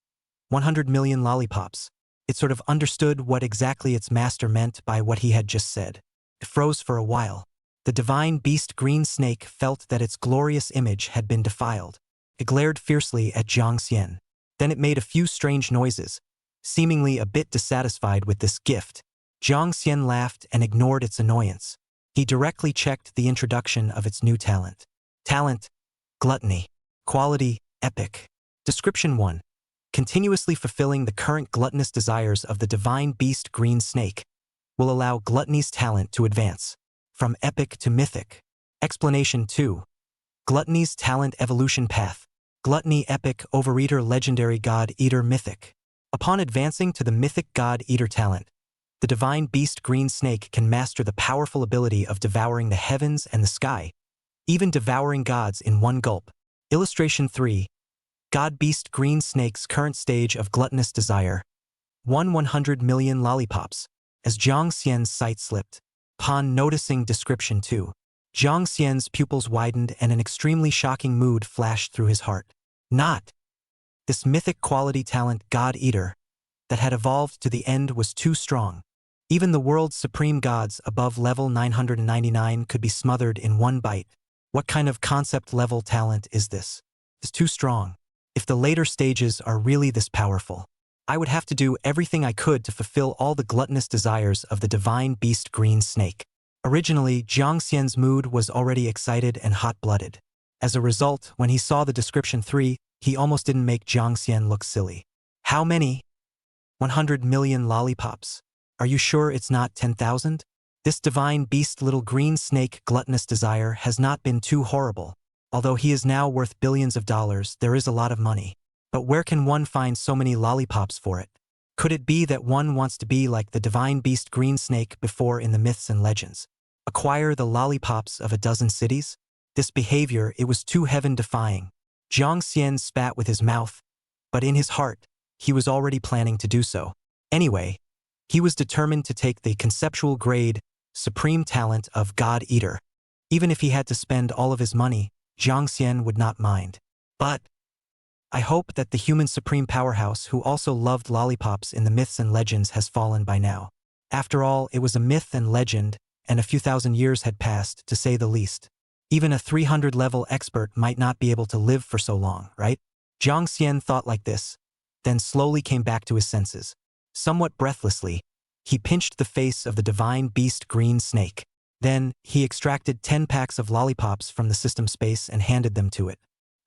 100 million lollipops. It sort of understood what exactly its master meant by what he had just said. It froze for a while. The divine beast Green Snake felt that its glorious image had been defiled. It glared fiercely at Jiang Xian. Then it made a few strange noises, seemingly a bit dissatisfied with this gift. Jiang Xian laughed and ignored its annoyance. He directly checked the introduction of its new talent. Talent, Gluttony. Quality, Epic. Description 1. Continuously fulfilling the current gluttonous desires of the divine beast Green Snake will allow Gluttony's talent to advance from epic to mythic. Explanation 2. Gluttony's talent evolution path. Gluttony Epic Overeater Legendary God Eater Mythic. Upon advancing to the Mythic God Eater talent, the divine beast Green Snake can master the powerful ability of devouring the heavens and the sky, even devouring gods in one gulp. Illustration 3. God Beast Green Snake's current stage of gluttonous desire. 100 million lollipops. As Jiang Xian's sight slipped. Upon noticing description 2, Jiang Xian's pupils widened and an extremely shocking mood flashed through his heart. Not! This mythic quality talent God Eater that had evolved to the end was too strong. Even the world's supreme gods above level 999 could be smothered in one bite. What kind of concept level talent is this? It's too strong. If the later stages are really this powerful, I would have to do everything I could to fulfill all the gluttonous desires of the divine beast Green Snake. Originally, Jiang Xian's mood was already excited and hot-blooded. As a result, when he saw the description 3, he almost didn't make Jiang Xian look silly. How many? 100 million lollipops. Are you sure it's not 10,000? This divine beast little green snake gluttonous desire has not been too horrible. Although he is now worth billions of dollars, there is a lot of money. But where can one find so many lollipops for it? Could it be that one wants to be like the divine beast Green Snake before in the myths and legends? Acquire the lollipops of a dozen cities? This behavior, it was too heaven-defying. Jiang Xian spat with his mouth, but in his heart, he was already planning to do so. Anyway, he was determined to take the conceptual grade, supreme talent of God Eater. Even if he had to spend all of his money, Jiang Xian would not mind. But I hope that the human supreme powerhouse who also loved lollipops in the myths and legends has fallen by now. After all, it was a myth and legend, and a few thousand years had passed, to say the least. Even a 300-level expert might not be able to live for so long, right? Jiang Xian thought like this, then slowly came back to his senses. Somewhat breathlessly, he pinched the face of the divine beast Green Snake. Then, he extracted 10 packs of lollipops from the system space and handed them to it.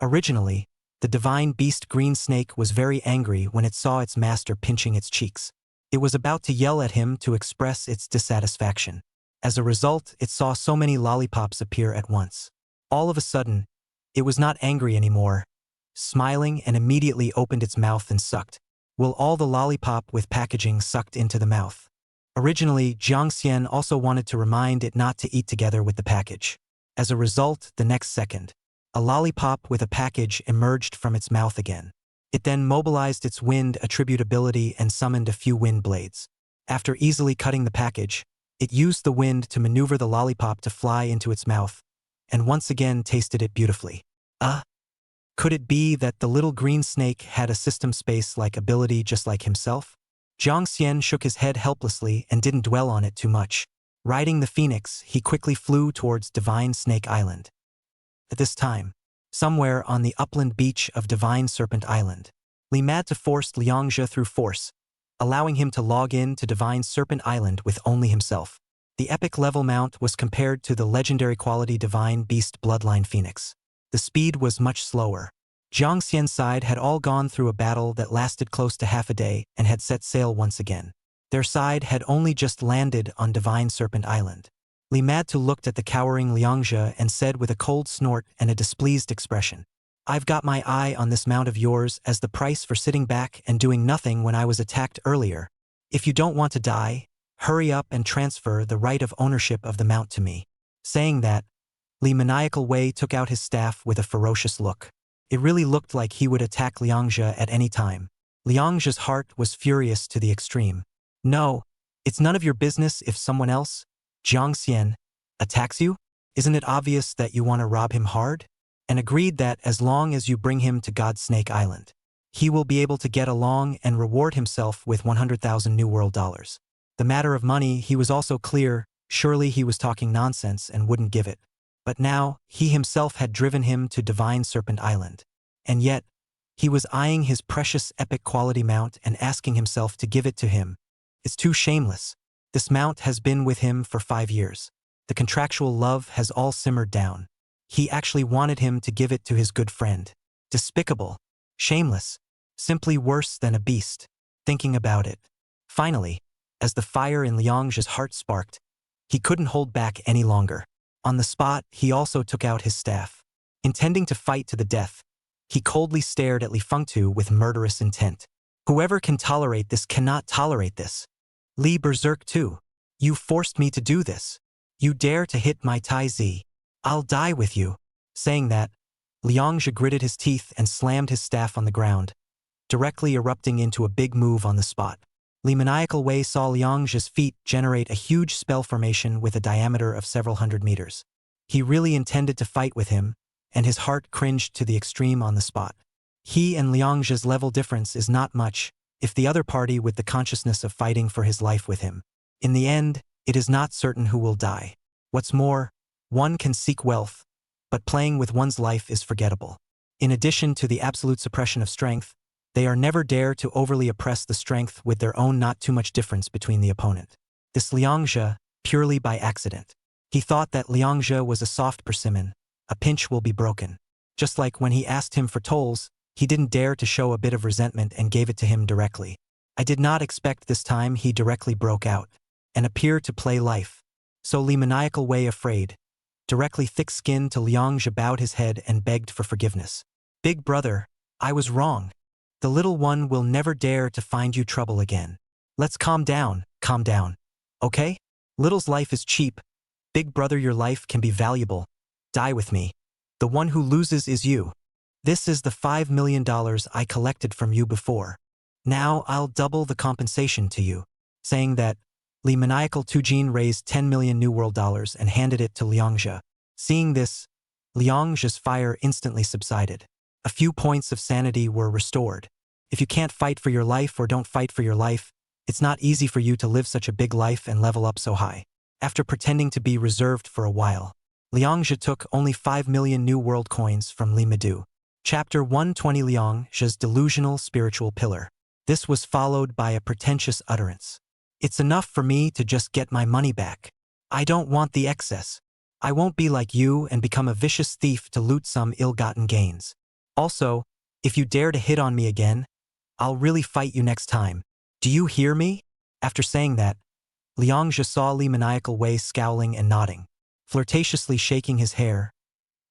Originally, the divine beast Green Snake was very angry when it saw its master pinching its cheeks. It was about to yell at him to express its dissatisfaction. As a result, it saw so many lollipops appear at once. All of a sudden, it was not angry anymore, smiling and immediately opened its mouth and sucked. Will all the lollipop with packaging sucked into the mouth? Originally, Jiang Xian also wanted to remind it not to eat together with the package. As a result, the next second, a lollipop with a package emerged from its mouth again. It then mobilized its wind attributability and summoned a few wind blades. After easily cutting the package, it used the wind to maneuver the lollipop to fly into its mouth, and once again tasted it beautifully. Could it be that the little green snake had a system space-like ability just like himself? Jiang Xian shook his head helplessly and didn't dwell on it too much. Riding the phoenix, he quickly flew towards Divine Snake Island. At this time, somewhere on the upland beach of Divine Serpent Island, Li Mad forced Liangzhe through force, allowing him to log in to Divine Serpent Island with only himself. The epic level mount was compared to the legendary quality divine beast bloodline phoenix. The speed was much slower. Jiang Xian's side had all gone through a battle that lasted close to half a day and had set sail once again. Their side had only just landed on Divine Serpent Island. Li Madu looked at the cowering Liangzhe and said with a cold snort and a displeased expression, "I've got my eye on this mount of yours as the price for sitting back and doing nothing when I was attacked earlier. If you don't want to die, hurry up and transfer the right of ownership of the mount to me." Saying that, Li Maniacal Wei took out his staff with a ferocious look. It really looked like he would attack Liangzhe at any time. Liangzhe's heart was furious to the extreme. "No, it's none of your business if someone else, Jiang Xian, attacks you. Isn't it obvious that you want to rob him hard?" And agreed that as long as you bring him to God Snake Island, he will be able to get along and reward himself with 100,000 New World dollars. The matter of money, he was also clear, surely he was talking nonsense and wouldn't give it. But now, he himself had driven him to Divine Serpent Island. And yet, he was eyeing his precious epic quality mount and asking himself to give it to him. It's too shameless. This mount has been with him for 5 years. The contractual love has all simmered down. He actually wanted him to give it to his good friend. Despicable. Shameless. Simply worse than a beast. Thinking about it. Finally, as the fire in Liangzhe's heart sparked, he couldn't hold back any longer. On the spot, he also took out his staff. Intending to fight to the death, he coldly stared at Li Fengtu with murderous intent. "Whoever can tolerate this cannot tolerate this. Li Berserk too. You forced me to do this. You dare to hit my Tai Zi. I'll die with you." Saying that, Liangzhe gritted his teeth and slammed his staff on the ground, directly erupting into a big move on the spot. Li Maniacal Wei saw Liangzhe's feet generate a huge spell formation with a diameter of several hundred meters. He really intended to fight with him, and his heart cringed to the extreme on the spot. He and Liangzhe's level difference is not much, if the other party with the consciousness of fighting for his life with him. In the end, it is not certain who will die. What's more, one can seek wealth, but playing with one's life is forgettable. In addition to the absolute suppression of strength, they are never dare to overly oppress the strength with their own not too much difference between the opponent. This Liangzhe, purely by accident. He thought that Liangzhe was a soft persimmon, a pinch will be broken. Just like when he asked him for tolls, he didn't dare to show a bit of resentment and gave it to him directly. I did not expect this time he directly broke out, and appeared to play life. So Li Maniacal Wei afraid, directly thick-skinned to Liangzhe bowed his head and begged for forgiveness. "Big brother, I was wrong. The little one will never dare to find you trouble again. Let's calm down, okay? Little's life is cheap. Big brother, your life can be valuable. Die with me. The one who loses is you. This is the $5 million I collected from you before. Now I'll double the compensation to you." Saying that, Li Maniacal Tujin raised 10 million New World dollars and handed it to Liangzhe. Seeing this, Liangzhe's fire instantly subsided. A few points of sanity were restored. If you can't fight for your life or don't fight for your life, it's not easy for you to live such a big life and level up so high. After pretending to be reserved for a while, Liangzhe took only 5 million New World coins from Li Madu. Chapter 120, Liangzhe's delusional spiritual pillar. This was followed by a pretentious utterance. "It's enough for me to just get my money back. I don't want the excess. I won't be like you and become a vicious thief to loot some ill-gotten gains. Also, if you dare to hit on me again, I'll really fight you next time. Do you hear me?" After saying that, Liangzhe saw Li Maniacal Wei scowling and nodding, flirtatiously shaking his hair.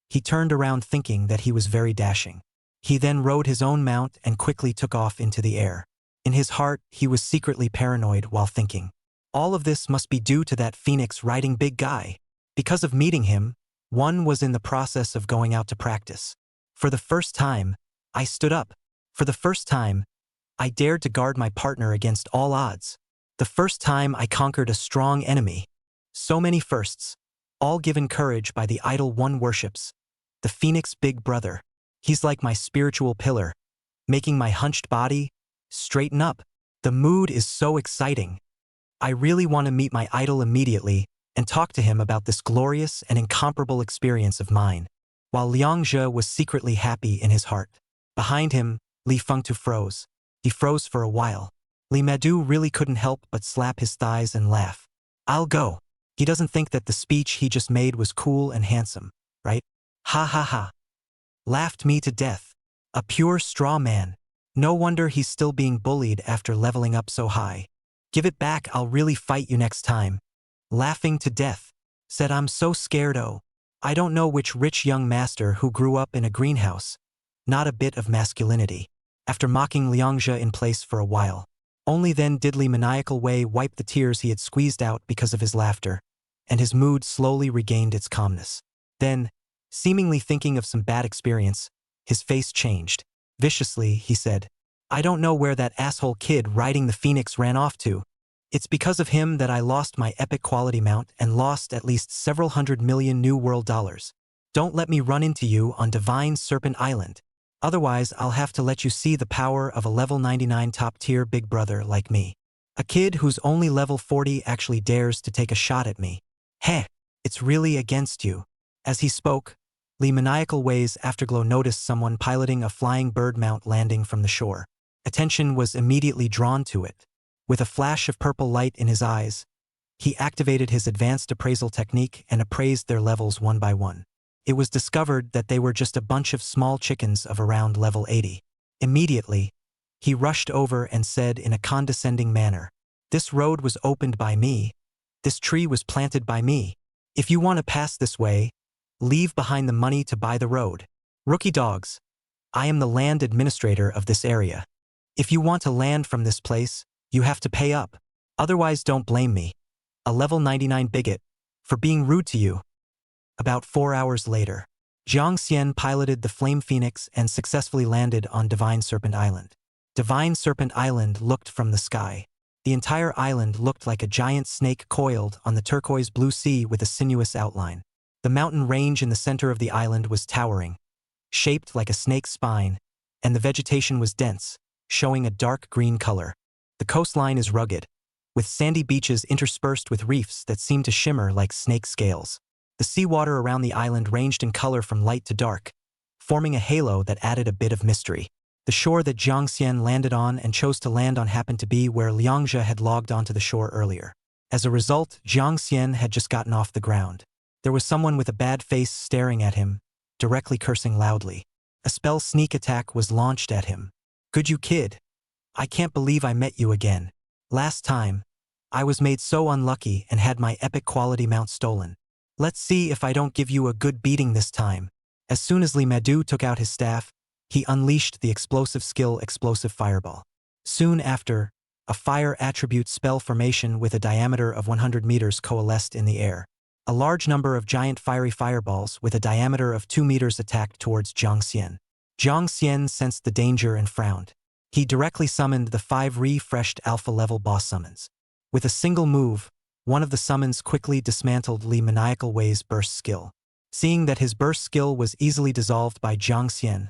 He turned around thinking that he was very dashing. He then rode his own mount and quickly took off into the air. In his heart, he was secretly paranoid while thinking, all of this must be due to that Phoenix riding big guy. Because of meeting him, one was in the process of going out to practice. For the first time, I stood up. For the first time, I dared to guard my partner against all odds. The first time I conquered a strong enemy. So many firsts, all given courage by the idol one worships. The Phoenix Big Brother. He's like my spiritual pillar, making my hunched body straighten up. The mood is so exciting. I really want to meet my idol immediately and talk to him about this glorious and incomparable experience of mine. While Liangzhe was secretly happy in his heart. Behind him, Li Fengtu froze. He froze for a while. Li Madu really couldn't help but slap his thighs and laugh. "I'll go. He doesn't think that the speech he just made was cool and handsome, right? Ha ha ha. Laughed me to death. A pure straw man. No wonder he's still being bullied after leveling up so high. Give it back, I'll really fight you next time. Laughing to death. Said I'm so scared, oh. I don't know which rich young master who grew up in a greenhouse. Not a bit of masculinity. After mocking Liangzhe in place for a while. Only then did Li maniacal Wei wipe the tears he had squeezed out because of his laughter, and his mood slowly regained its calmness. Then, seemingly thinking of some bad experience, his face changed. Viciously, he said, I don't know where that asshole kid riding the phoenix ran off to. It's because of him that I lost my epic quality mount and lost at least several $100 million New World dollars. Don't let me run into you on Divine Serpent Island. Otherwise, I'll have to let you see the power of a level 99 top-tier big brother like me. A kid who's only level 40 actually dares to take a shot at me. Heh, it's really against you. As he spoke, Li maniacal Wei's afterglow noticed someone piloting a flying bird mount landing from the shore. Attention was immediately drawn to it. With a flash of purple light in his eyes, he activated his advanced appraisal technique and appraised their levels one by one. It was discovered that they were just a bunch of small chickens of around level 80. Immediately, he rushed over and said in a condescending manner, This road was opened by me. This tree was planted by me. If you want to pass this way, leave behind the money to buy the road. Rookie dogs, I am the land administrator of this area. If you want to land from this place, you have to pay up. Otherwise, don't blame me, a level 99 bigot, for being rude to you. About 4 hours later, Jiang Xian piloted the Flame Phoenix and successfully landed on Divine Serpent Island. Divine Serpent Island looked from the sky. The entire island looked like a giant snake coiled on the turquoise blue sea with a sinuous outline. The mountain range in the center of the island was towering, shaped like a snake's spine, and the vegetation was dense, showing a dark green color. The coastline is rugged, with sandy beaches interspersed with reefs that seem to shimmer like snake scales. The seawater around the island ranged in color from light to dark, forming a halo that added a bit of mystery. The shore that Jiang Xian landed on and chose to land on happened to be where Liangzhe had logged onto the shore earlier. As a result, Jiang Xian had just gotten off the ground. There was someone with a bad face staring at him, directly cursing loudly. A spell sneak attack was launched at him. Good you kid. I can't believe I met you again. Last time, I was made so unlucky and had my epic quality mount stolen. Let's see if I don't give you a good beating this time. As soon as Li Madu took out his staff, he unleashed the explosive skill Explosive Fireball. Soon after, a fire attribute spell formation with a diameter of 100 meters coalesced in the air. A large number of giant fiery fireballs with a diameter of 2 meters attacked towards Jiang Xian. Jiang Xian sensed the danger and frowned. He directly summoned the 5 refreshed alpha-level boss summons. With a single move, one of the summons quickly dismantled Li maniacal Wei's burst skill. Seeing that his burst skill was easily dissolved by Jiang Xian,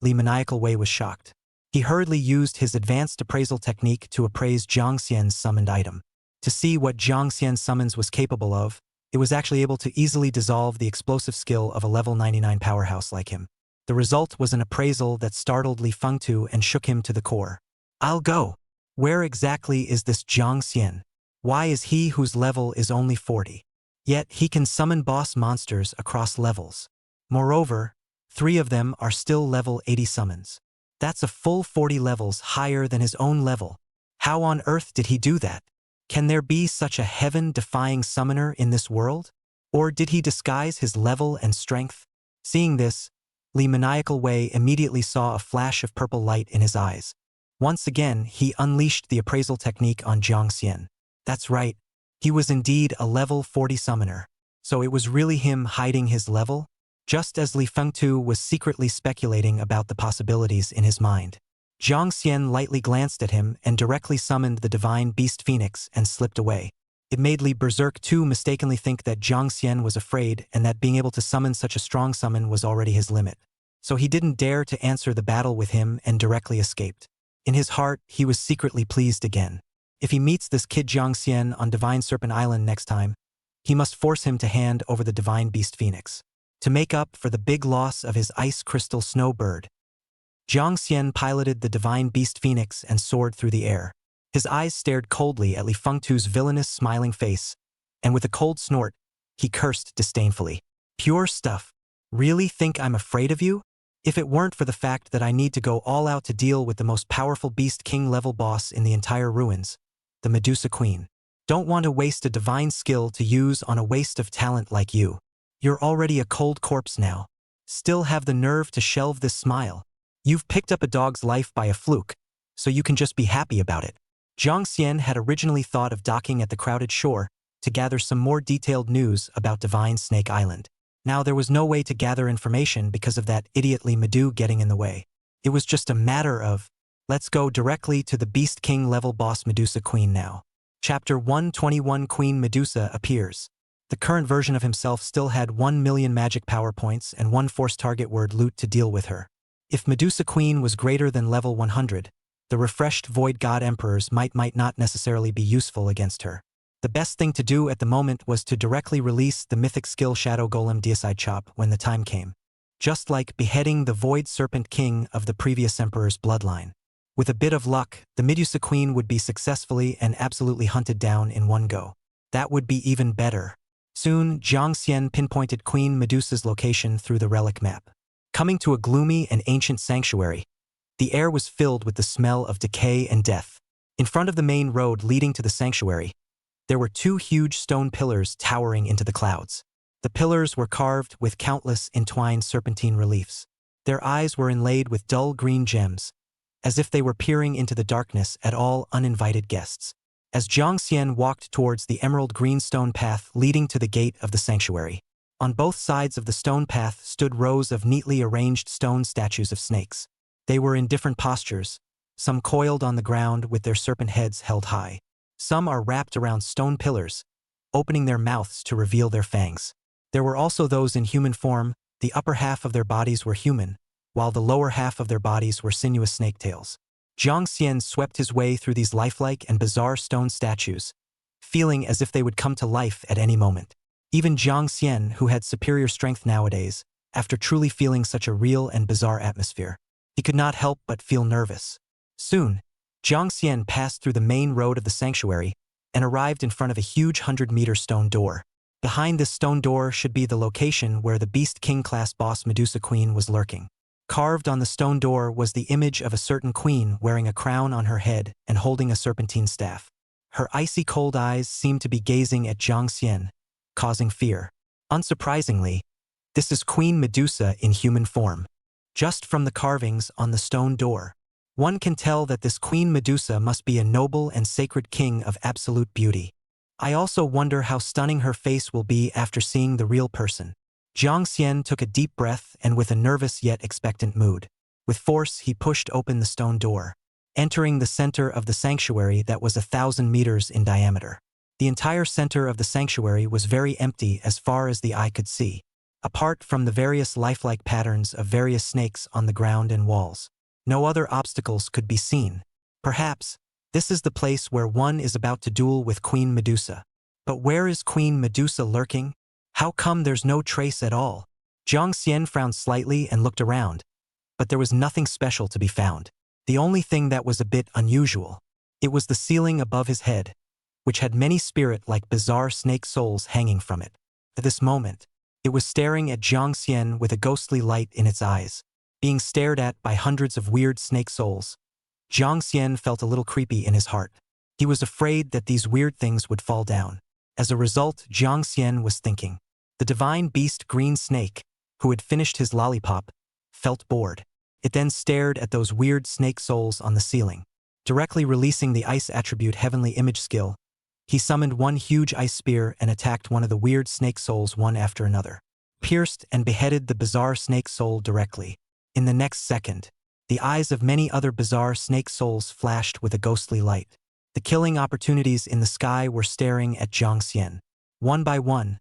Li maniacal Wei was shocked. He hurriedly used his advanced appraisal technique to appraise Jiang Xian's summoned item. To see what Jiang Xian's summons was capable of, it was actually able to easily dissolve the explosive skill of a level 99 powerhouse like him. The result was an appraisal that startled Li Fengtu and shook him to the core. I'll go. Where exactly is this Jiang Xian? Why is he whose level is only 40? Yet he can summon boss monsters across levels. Moreover, 3 of them are still level 80 summons. That's a full 40 levels higher than his own level. How on earth did he do that? Can there be such a heaven-defying summoner in this world? Or did he disguise his level and strength? Seeing this, Li maniacal Wei immediately saw a flash of purple light in his eyes. Once again, he unleashed the appraisal technique on Jiang Xian. That's right, he was indeed a level 40 summoner. So it was really him hiding his level? Just as Li Fengtu was secretly speculating about the possibilities in his mind. Jiang Xian lightly glanced at him and directly summoned the Divine Beast Phoenix and slipped away. It made Li Berserk too mistakenly think that Jiang Xian was afraid and that being able to summon such a strong summon was already his limit. So he didn't dare to answer the battle with him and directly escaped. In his heart, he was secretly pleased again. If he meets this kid Jiang Xian on Divine Serpent Island next time, he must force him to hand over the Divine Beast Phoenix. To make up for the big loss of his Ice Crystal Snowbird, Jiang Xian piloted the Divine Beast Phoenix and soared through the air. His eyes stared coldly at Li Fengtu's villainous smiling face, and with a cold snort, he cursed disdainfully. Pure stuff. Really think I'm afraid of you? If it weren't for the fact that I need to go all out to deal with the most powerful Beast King level boss in the entire ruins, the Medusa Queen. Don't want to waste a divine skill to use on a waste of talent like you. You're already a cold corpse now. Still have the nerve to shelve this smile. You've picked up a dog's life by a fluke, so you can just be happy about it. Jiang Xian had originally thought of docking at the crowded shore to gather some more detailed news about Divine Snake Island. Now there was no way to gather information because of that idiotly Medu getting in the way. It was just a matter of, let's go directly to the Beast King level boss Medusa Queen now. Chapter 121 Queen Medusa appears. The current version of himself still had 1 million magic power points and 1 force target word loot to deal with her. If Medusa Queen was greater than level 100, the refreshed Void God Emperors might not necessarily be useful against her. The best thing to do at the moment was to directly release the mythic skill Shadow Golem Deicide Chop when the time came. Just like beheading the Void Serpent King of the previous Emperor's bloodline. With a bit of luck, the Medusa Queen would be successfully and absolutely hunted down in one go. That would be even better. Soon, Jiang Xian pinpointed Queen Medusa's location through the relic map. Coming to a gloomy and ancient sanctuary, the air was filled with the smell of decay and death. In front of the main road leading to the sanctuary, there were 2 huge stone pillars towering into the clouds. The pillars were carved with countless entwined serpentine reliefs. Their eyes were inlaid with dull green gems, as if they were peering into the darkness at all uninvited guests. As Jiang Xian walked towards the emerald green stone path leading to the gate of the sanctuary, on both sides of the stone path stood rows of neatly arranged stone statues of snakes. They were in different postures, some coiled on the ground with their serpent heads held high. Some are wrapped around stone pillars, opening their mouths to reveal their fangs. There were also those in human form. The upper half of their bodies were human, while the lower half of their bodies were sinuous snake tails. Jiang Xian swept his way through these lifelike and bizarre stone statues, feeling as if they would come to life at any moment. Even Jiang Xian, who had superior strength nowadays, after truly feeling such a real and bizarre atmosphere, he could not help but feel nervous. Soon, Jiang Xian passed through the main road of the sanctuary and arrived in front of a huge 100-meter stone door. Behind this stone door should be the location where the Beast King class boss Medusa Queen was lurking. Carved on the stone door was the image of a certain queen wearing a crown on her head and holding a serpentine staff. Her icy cold eyes seemed to be gazing at Jiang Xian, causing fear. Unsurprisingly, this is Queen Medusa in human form. Just from the carvings on the stone door, one can tell that this Queen Medusa must be a noble and sacred king of absolute beauty. I also wonder how stunning her face will be after seeing the real person. Jiang Xian took a deep breath and with a nervous yet expectant mood. With force, he pushed open the stone door, entering the center of the sanctuary that was 1,000 meters in diameter. The entire center of the sanctuary was very empty as far as the eye could see, apart from the various lifelike patterns of various snakes on the ground and walls. No other obstacles could be seen. Perhaps, this is the place where one is about to duel with Queen Medusa. But where is Queen Medusa lurking? How come there's no trace at all? Jiang Xian frowned slightly and looked around, but there was nothing special to be found. The only thing that was a bit unusual, it was the ceiling above his head, which had many spirit-like bizarre snake souls hanging from it. At this moment, it was staring at Jiang Xian with a ghostly light in its eyes. Being stared at by hundreds of weird snake souls, Jiang Xian felt a little creepy in his heart. He was afraid that these weird things would fall down. As a result, Jiang Xian was thinking. The divine beast green snake, who had finished his lollipop, felt bored. It then stared at those weird snake souls on the ceiling. Directly releasing the ice attribute heavenly image skill, he summoned one huge ice spear and attacked one of the weird snake souls one after another. Pierced and beheaded the bizarre snake soul directly. In the next second, the eyes of many other bizarre snake souls flashed with a ghostly light. The killing opportunities in the sky were staring at Jiang Xian. One by one,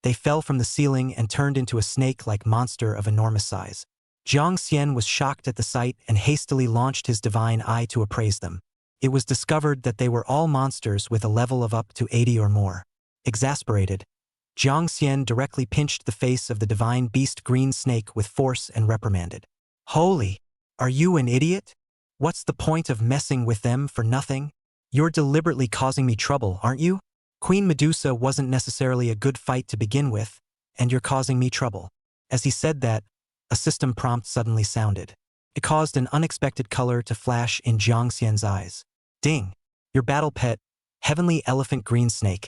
they fell from the ceiling and turned into a snake-like monster of enormous size. Jiang Xian was shocked at the sight and hastily launched his divine eye to appraise them. It was discovered that they were all monsters with a level of up to 80 or more. Exasperated, Jiang Xian directly pinched the face of the divine beast green snake with force and reprimanded. "Holy, are you an idiot? What's the point of messing with them for nothing? You're deliberately causing me trouble, aren't you? Queen Medusa wasn't necessarily a good fight to begin with, and you're causing me trouble. As he said that, a system prompt suddenly sounded. It caused an unexpected color to flash in Jiang Xian's eyes. Ding! Your battle pet, Heavenly Elephant Green Snake,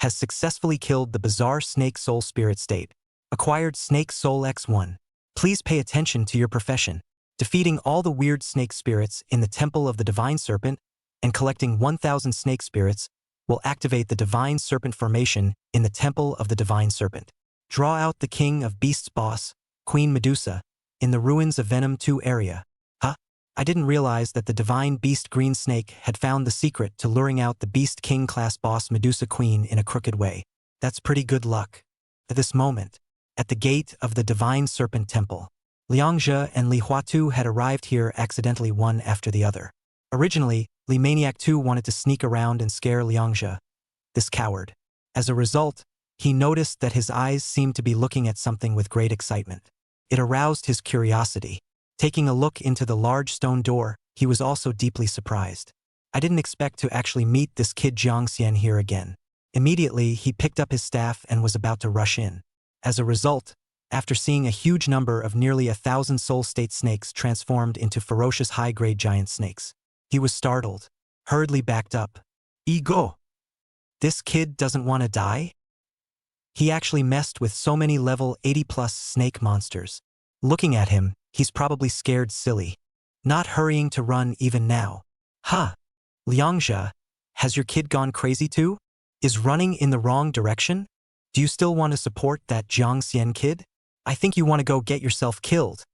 has successfully killed the bizarre Snake Soul Spirit State. Acquired Snake Soul X1. Please pay attention to your profession. Defeating all the weird snake spirits in the Temple of the Divine Serpent and collecting 1,000 snake spirits will activate the Divine Serpent formation in the Temple of the Divine Serpent. Draw out the King of Beasts boss, Queen Medusa, in the ruins of Venom 2 area. Huh? I didn't realize that the Divine Beast Green Snake had found the secret to luring out the Beast King class boss Medusa Queen in a crooked way. That's pretty good luck. At this moment, at the gate of the Divine Serpent Temple, Liangzhe and Li Huatu had arrived here accidentally one after the other. Originally, Li Maniac 2 wanted to sneak around and scare Liangzhe, this coward. As a result, he noticed that his eyes seemed to be looking at something with great excitement. It aroused his curiosity. Taking a look into the large stone door, he was also deeply surprised. I didn't expect to actually meet this kid Jiang Xian here again. Immediately, he picked up his staff and was about to rush in. As a result, after seeing a huge number of nearly 1,000 soul state snakes transformed into ferocious high-grade giant snakes, he was startled, hurriedly backed up. Ego! This kid doesn't want to die? He actually messed with so many level 80+ snake monsters. Looking at him, he's probably scared silly. Not hurrying to run even now. Huh. Liangzhe, has your kid gone crazy too? Is running in the wrong direction? Do you still want to support that Jiang Xian kid? I think you want to go get yourself killed.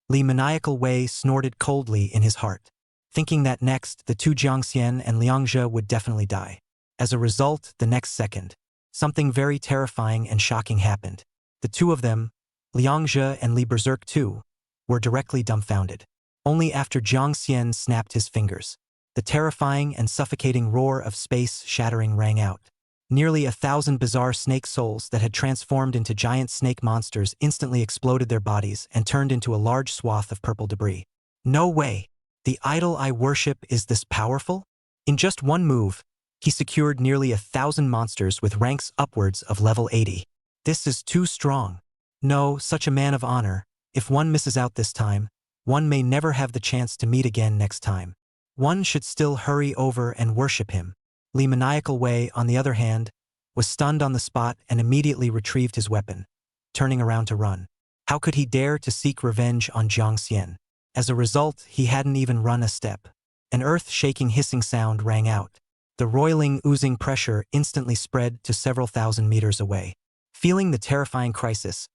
Li Maniacal Wei snorted coldly in his heart, thinking that next the two Jiang Xian and Liangzhe would definitely die. As a result, the next second, something very terrifying and shocking happened. The two of them, Liangzhe and Li Berserk too, were directly dumbfounded. Only after Jiang Xian snapped his fingers, the terrifying and suffocating roar of space shattering rang out. Nearly 1,000 bizarre snake souls that had transformed into giant snake monsters instantly exploded their bodies and turned into a large swath of purple debris. No way! The idol I worship is this powerful? In just one move, he secured nearly 1,000 monsters with ranks upwards of level 80. This is too strong. No, such a man of honor, if one misses out this time, one may never have the chance to meet again next time. One should still hurry over and worship him. Li Maniacal Wei, on the other hand, was stunned on the spot and immediately retrieved his weapon, turning around to run. How could he dare to seek revenge on Jiang Xian? As a result, he hadn't even run a step. An earth-shaking hissing sound rang out. The roiling, oozing pressure instantly spread to several thousand meters away. Feeling the terrifying crisis,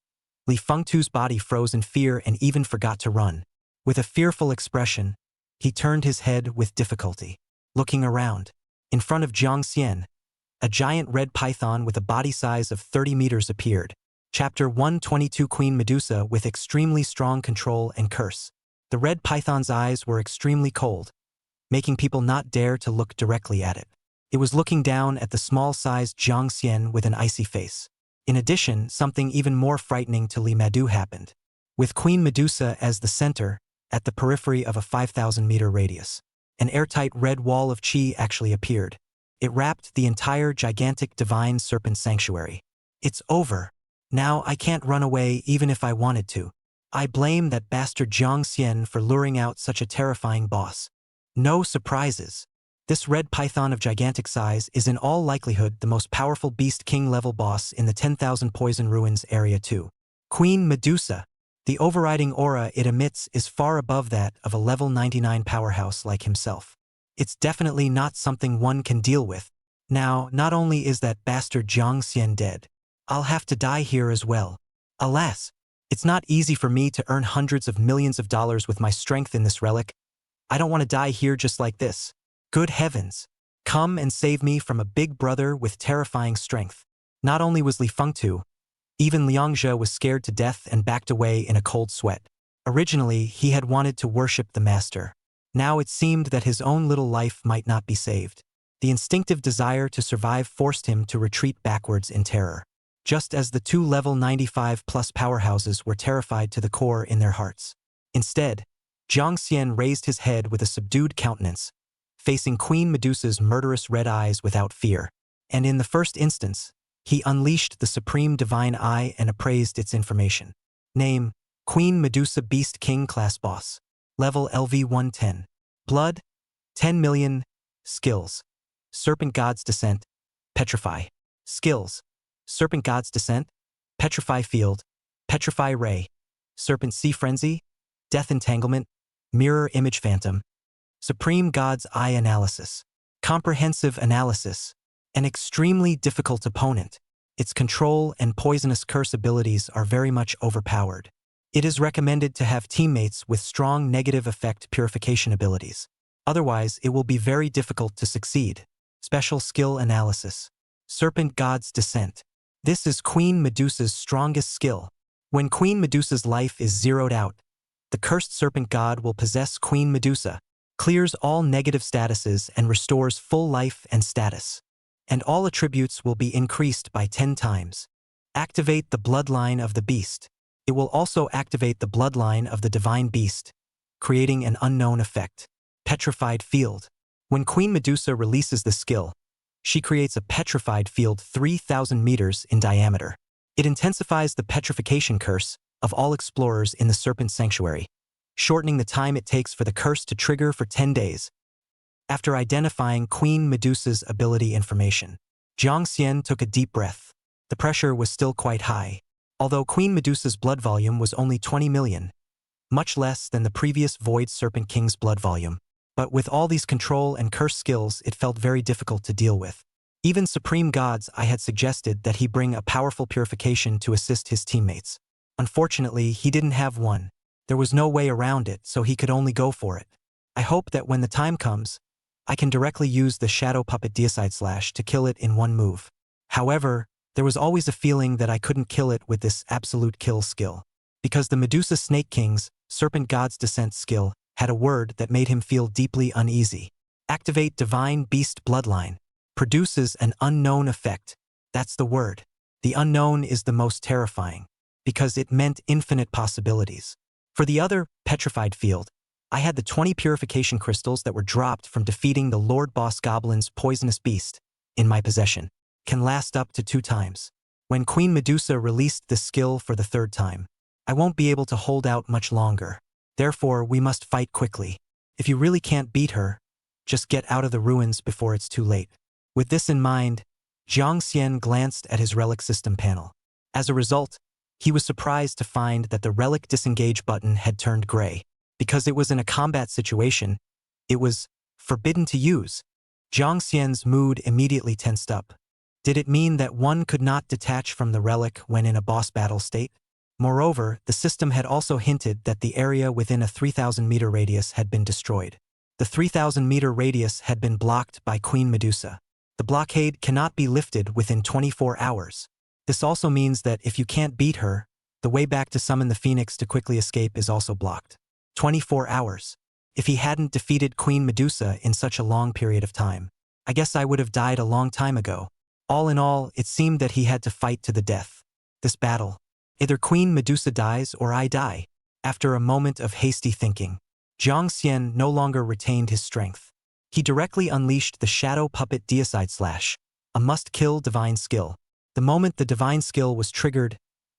Li Fengtu's body froze in fear and even forgot to run. With a fearful expression, he turned his head with difficulty. Looking around, in front of Jiang Xian, a giant red python with a body size of 30 meters appeared. Chapter 122 Queen Medusa with extremely strong control and curse. The red python's eyes were extremely cold, making people not dare to look directly at it. It was looking down at the small-sized Jiang Xian with an icy face. In addition, something even more frightening to Li Madu happened. With Queen Medusa as the center, at the periphery of a 5,000-meter radius, an airtight red wall of chi actually appeared. It wrapped the entire gigantic divine serpent sanctuary. It's over. Now I can't run away even if I wanted to. I blame that bastard Jiang Xian for luring out such a terrifying boss. No surprises. This red python of gigantic size is in all likelihood the most powerful Beast King level boss in the 10,000 Poison Ruins area too. Queen Medusa. The overriding aura it emits is far above that of a level 99 powerhouse like himself. It's definitely not something one can deal with. Now, not only is that bastard Jiang Xian dead, I'll have to die here as well. Alas, it's not easy for me to earn hundreds of millions of dollars with my strength in this relic. I don't want to die here just like this. Good heavens! Come and save me from a big brother with terrifying strength. Not only was Li Fengtu, even Liangzhe was scared to death and backed away in a cold sweat. Originally, he had wanted to worship the master. Now it seemed that his own little life might not be saved. The instinctive desire to survive forced him to retreat backwards in terror, just as the two level 95+ powerhouses were terrified to the core in their hearts. Instead, Jiang Xian raised his head with a subdued countenance, facing Queen Medusa's murderous red eyes without fear. and in the first instance, he unleashed the Supreme Divine Eye and appraised its information. Name, Queen Medusa Beast King Class Boss. Level LV 110. Blood, 10 million. Skills, Serpent God's Descent, Petrify. Skills, Serpent God's Descent, Petrify Field, Petrify Ray, Serpent Sea Frenzy, Death Entanglement, Mirror Image Phantom, Supreme God's Eye Analysis, Comprehensive Analysis, an extremely difficult opponent. Its control and poisonous curse abilities are very much overpowered. It is recommended to have teammates with strong negative effect purification abilities. Otherwise, it will be very difficult to succeed. Special Skill Analysis. Serpent God's Descent. This is Queen Medusa's strongest skill. When Queen Medusa's life is zeroed out, the cursed Serpent God will possess Queen Medusa, clears all negative statuses and restores full life and status. And all attributes will be increased by 10 times. Activate the Bloodline of the Beast. It will also activate the Bloodline of the Divine Beast, creating an unknown effect. Petrified Field. When Queen Medusa releases the skill, she creates a petrified field 3,000 meters in diameter. It intensifies the petrification curse of all explorers in the Serpent Sanctuary, shortening the time it takes for the curse to trigger for 10 days. After identifying Queen Medusa's ability information, Jiang Xian took a deep breath. The pressure was still quite high. Although Queen Medusa's blood volume was only 20 million, much less than the previous Void Serpent King's blood volume. But with all these control and curse skills, it felt very difficult to deal with. Even Supreme Gods I had suggested that he bring a powerful purification to assist his teammates. Unfortunately, he didn't have one. There was no way around it, so he could only go for it. I hope that when the time comes, I can directly use the Shadow Puppet Deicide Slash to kill it in one move. However, there was always a feeling that I couldn't kill it with this absolute kill skill. Because the Medusa Snake King's Serpent God's Descent skill had a word that made him feel deeply uneasy. Activate Divine Beast Bloodline. Produces an unknown effect. That's the word. The unknown is the most terrifying, because it meant infinite possibilities. For the other petrified field, I had the 20 purification crystals that were dropped from defeating the Lord Boss Goblin's poisonous beast in my possession. Can last up to 2 times. When Queen Medusa released the skill for the 3rd time, I won't be able to hold out much longer. Therefore, we must fight quickly. If you really can't beat her, just get out of the ruins before it's too late. With this in mind, Jiang Xian glanced at his relic system panel. As a result, he was surprised to find that the relic disengage button had turned gray. Because it was in a combat situation, it was forbidden to use. Jiang Xian's mood immediately tensed up. Did it mean that one could not detach from the relic when in a boss battle state? Moreover, the system had also hinted that the area within a 3,000-meter radius had been destroyed. The 3,000-meter radius had been blocked by Queen Medusa. The blockade cannot be lifted within 24 hours. This also means that if you can't beat her, the way back to summon the Phoenix to quickly escape is also blocked. 24 hours. If he hadn't defeated Queen Medusa in such a long period of time, I guess I would have died a long time ago. All in all, it seemed that he had to fight to the death. This battle. Either Queen Medusa dies or I die. After a moment of hasty thinking, Jiang Xian no longer retained his strength. He directly unleashed the Shadow Puppet Deicide Slash, a must-kill divine skill. The moment the divine skill was triggered,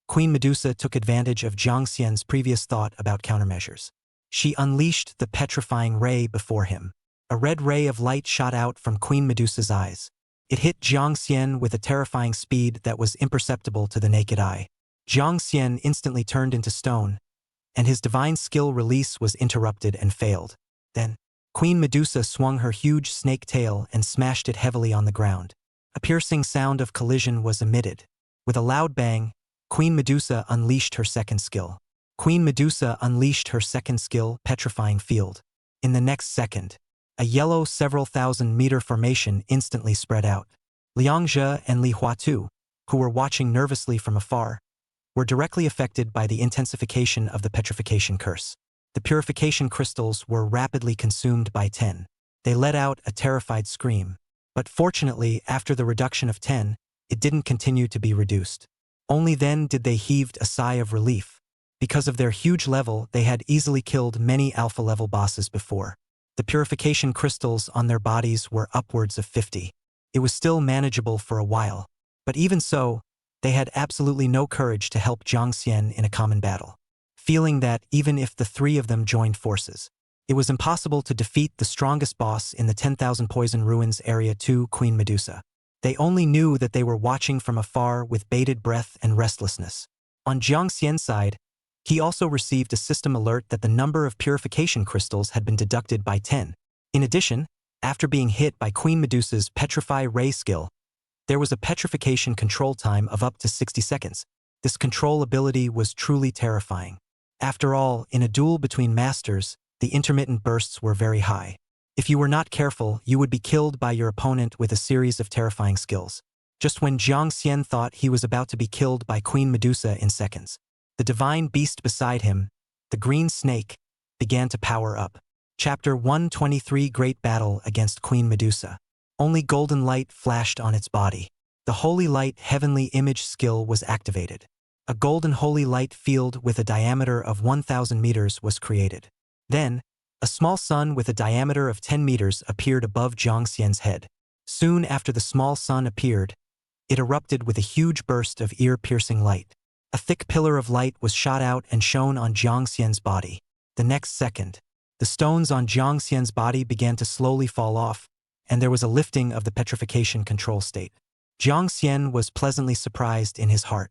Queen Medusa took advantage of Jiang Xian's previous thought about countermeasures. She unleashed the petrifying ray before him. A red ray of light shot out from Queen Medusa's eyes. It hit Jiang Xian with a terrifying speed that was imperceptible to the naked eye. Jiang Xian instantly turned into stone, and his divine skill release was interrupted and failed. Then, Queen Medusa swung her huge snake tail and smashed it heavily on the ground. A piercing sound of collision was emitted. With a loud bang, Queen Medusa unleashed her second skill. Queen Medusa unleashed her second skill, Petrifying Field. In the next second, a yellow several thousand-meter formation instantly spread out. Liang Zhe and Li Huatu, who were watching nervously from afar, were directly affected by the intensification of the petrification curse. The purification crystals were rapidly consumed by 10. They let out a terrified scream. But fortunately, after the reduction of 10, it didn't continue to be reduced. Only then did they heave a sigh of relief. Because of their huge level, they had easily killed many alpha-level bosses before. The purification crystals on their bodies were upwards of 50. It was still manageable for a while. But even so, they had absolutely no courage to help Jiang Xian in a common battle. Feeling that even if the three of them joined forces, it was impossible to defeat the strongest boss in the 10,000 Poison Ruins Area 2, Queen Medusa. They only knew that they were watching from afar with bated breath and restlessness. On Jiang Xian's side, he also received a system alert that the number of purification crystals had been deducted by 10. In addition, after being hit by Queen Medusa's Petrify Ray skill, there was a petrification control time of up to 60 seconds. This control ability was truly terrifying. After all, in a duel between masters, the intermittent bursts were very high. If you were not careful, you would be killed by your opponent with a series of terrifying skills. Just when Jiang Xian thought he was about to be killed by Queen Medusa in seconds, the divine beast beside him, the green snake, began to power up. Chapter 123 Great Battle Against Queen Medusa. Only golden light flashed on its body. The Holy Light Heavenly Image skill was activated. A golden holy light field with a diameter of 1,000 meters was created. Then, a small sun with a diameter of 10 meters appeared above Jiang Xian's head. Soon after the small sun appeared, it erupted with a huge burst of ear-piercing light. A thick pillar of light was shot out and shone on Jiang Xian's body. The next second, the stones on Jiang Xian's body began to slowly fall off, and there was a lifting of the petrification control state. Jiang Xian was pleasantly surprised in his heart.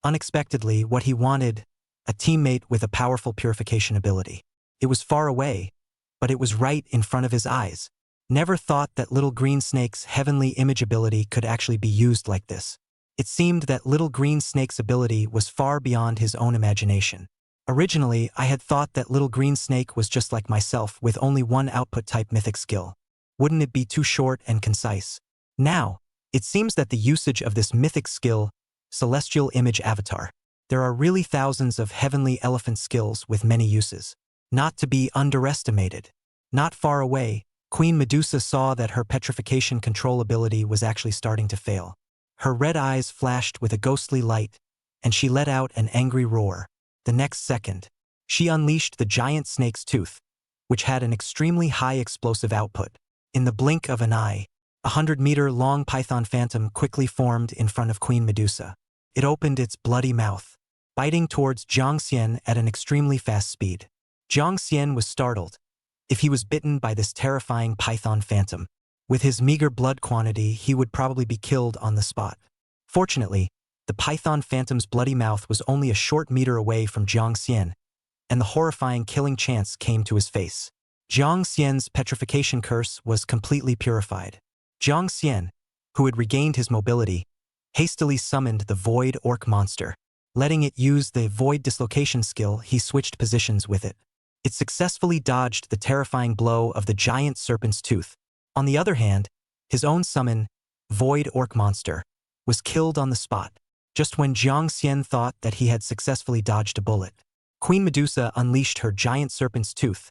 Unexpectedly, what he wanted, a teammate with a powerful purification ability. It was far away, but it was right in front of his eyes. Never thought that Little Green Snake's heavenly image ability could actually be used like this. It seemed that Little Green Snake's ability was far beyond his own imagination. Originally, I had thought that Little Green Snake was just like myself with only one output type mythic skill. Wouldn't it be too short and concise? Now, it seems that the usage of this mythic skill, Celestial Image Avatar. There are really thousands of heavenly elephant skills with many uses. Not to be underestimated. Not far away, Queen Medusa saw that her petrification control ability was actually starting to fail. Her red eyes flashed with a ghostly light, and she let out an angry roar. The next second, she unleashed the giant snake's tooth, which had an extremely high explosive output. In the blink of an eye, a 100-meter-long python phantom quickly formed in front of Queen Medusa. It opened its bloody mouth, biting towards Jiang Xian at an extremely fast speed. Jiang Xian was startled. If he was bitten by this terrifying python phantom, with his meager blood quantity, he would probably be killed on the spot. Fortunately, the python phantom's bloody mouth was only a short meter away from Jiang Xian, and the horrifying killing chance came to his face. Jiang Xian's petrification curse was completely purified. Jiang Xian, who had regained his mobility, hastily summoned the Void Orc monster. Letting it use the Void Dislocation skill, he switched positions with it. It successfully dodged the terrifying blow of the giant serpent's tooth. On the other hand, his own summon, Void Orc monster, was killed on the spot, just when Jiang Xian thought that he had successfully dodged a bullet. Queen Medusa unleashed her giant serpent's tooth.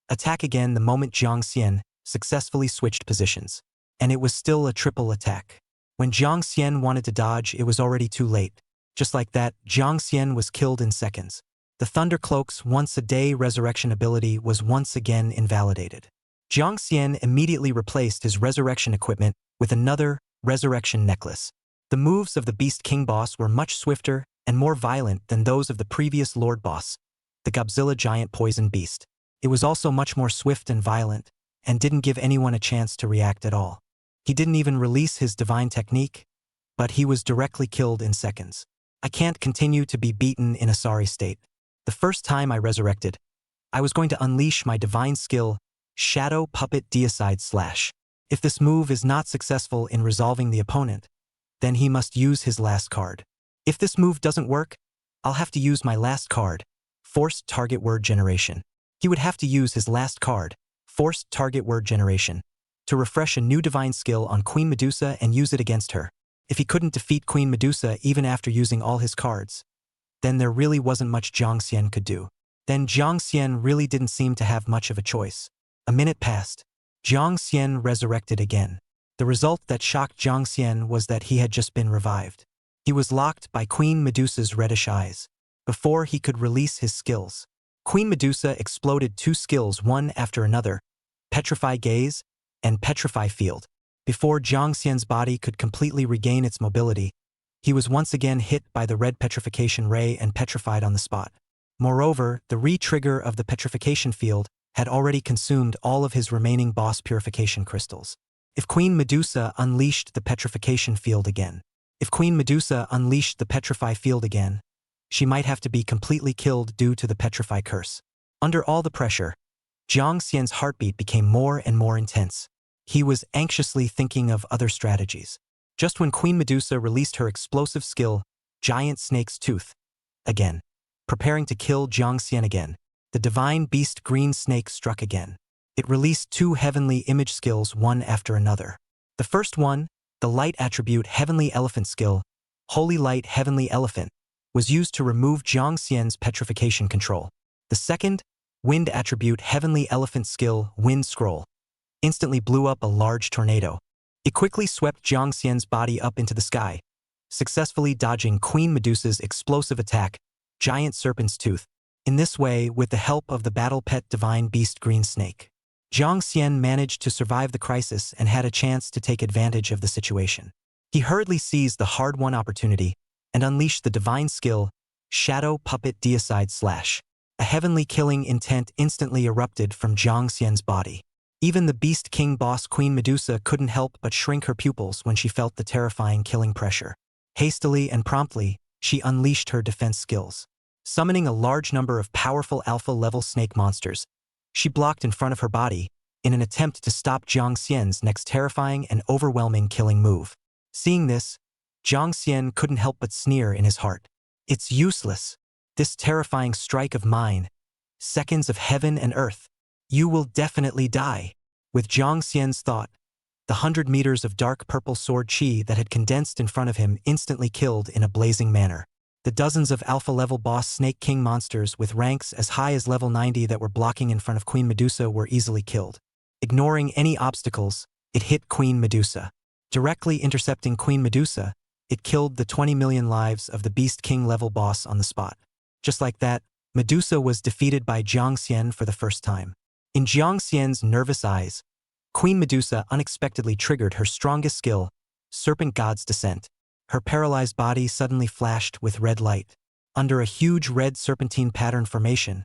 Attack again the moment Jiang Xian successfully switched positions. And it was still a triple attack. When Jiang Xian wanted to dodge, it was already too late. Just like that, Jiang Xian was killed in seconds. The Thundercloak's once-a-day resurrection ability was once again invalidated. Jiang Xian immediately replaced his resurrection equipment with another resurrection necklace. The moves of the Beast King boss were much swifter and more violent than those of the previous Lord boss, the Godzilla Giant Poison Beast. It was also much more swift and violent, and didn't give anyone a chance to react at all. He didn't even release his divine technique, but he was directly killed in seconds. I can't continue to be beaten in a sorry state. The first time I resurrected, I was going to unleash my divine skill, Shadow Puppet Deicide Slash. If this move is not successful in resolving the opponent, then he must use his last card. If this move doesn't work, I'll have to use my last card, Forced Target Word Generation. He would have to use his last card, Forced Target Word Generation, to refresh a new divine skill on Queen Medusa and use it against her. If he couldn't defeat Queen Medusa even after using all his cards, then there really wasn't much Jiang Xian could do. Then Jiang Xian really didn't seem to have much of a choice. A minute passed. Jiang Xian resurrected again. The result that shocked Jiang Xian was that he had just been revived. He was locked by Queen Medusa's reddish eyes. Before he could release his skills, Queen Medusa exploded two skills one after another, Petrify Gaze and Petrify Field. Before Jiang Xian's body could completely regain its mobility, he was once again hit by the red petrification ray and petrified on the spot. Moreover, the re-trigger of the petrification field had already consumed all of his remaining boss purification crystals. If Queen Medusa unleashed the petrification field again, she might have to be completely killed due to the petrify curse. Under all the pressure, Jiang Xian's heartbeat became more and more intense. He was anxiously thinking of other strategies. Just when Queen Medusa released her explosive skill, Giant Snake's Tooth, again, preparing to kill Jiang Xian again, the divine beast Green Snake struck again. It released 2 heavenly image skills one after another. The first one, the light attribute Heavenly Elephant skill, Holy Light Heavenly Elephant, was used to remove Jiang Xian's petrification control. The second, wind attribute Heavenly Elephant skill, Wind Scroll, instantly blew up a large tornado. It quickly swept Jiang Xian's body up into the sky, successfully dodging Queen Medusa's explosive attack, Giant Serpent's Tooth. In this way, with the help of the battle pet Divine Beast Green Snake, Jiang Xian managed to survive the crisis and had a chance to take advantage of the situation. He hurriedly seized the hard-won opportunity and unleashed the divine skill, Shadow Puppet Deicide Slash. A heavenly killing intent instantly erupted from Jiang Xian's body. Even the Beast King boss Queen Medusa couldn't help but shrink her pupils when she felt the terrifying killing pressure. Hastily and promptly, she unleashed her defense skills. Summoning a large number of powerful alpha-level snake monsters, she blocked in front of her body in an attempt to stop Jiang Xian's next terrifying and overwhelming killing move. Seeing this, Jiang Xian couldn't help but sneer in his heart. It's useless. This terrifying strike of mine, seconds of heaven and earth. You will definitely die. With Jiang Xian's thought, the 100 meters of dark purple sword chi that had condensed in front of him instantly killed in a blazing manner. The dozens of alpha-level boss Snake King monsters with ranks as high as level 90 that were blocking in front of Queen Medusa were easily killed. Ignoring any obstacles, it hit Queen Medusa. Directly intercepting Queen Medusa, it killed the 20 million lives of the Beast King level boss on the spot. Just like that, Medusa was defeated by Jiang Xian for the first time. In Jiang Xian's nervous eyes, Queen Medusa unexpectedly triggered her strongest skill, Serpent God's Descent. Her paralyzed body suddenly flashed with red light. Under a huge red serpentine pattern formation,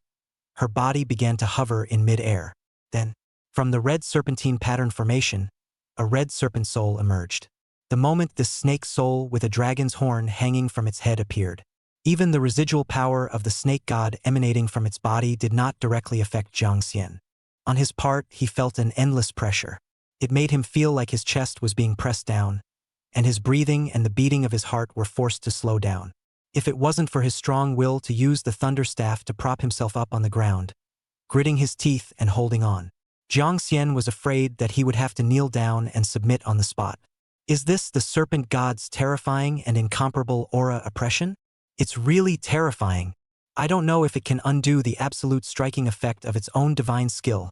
her body began to hover in mid-air. Then, from the red serpentine pattern formation, a red serpent soul emerged. The moment this snake soul with a dragon's horn hanging from its head appeared, even the residual power of the snake god emanating from its body did not directly affect Jiang Xian. On his part, he felt an endless pressure. It made him feel like his chest was being pressed down, and his breathing and the beating of his heart were forced to slow down. If it wasn't for his strong will to use the thunder staff to prop himself up on the ground, gritting his teeth and holding on, Jiang Xian was afraid that he would have to kneel down and submit on the spot. Is this the serpent god's terrifying and incomparable aura oppression? It's really terrifying. I don't know if it can undo the absolute striking effect of its own divine skill,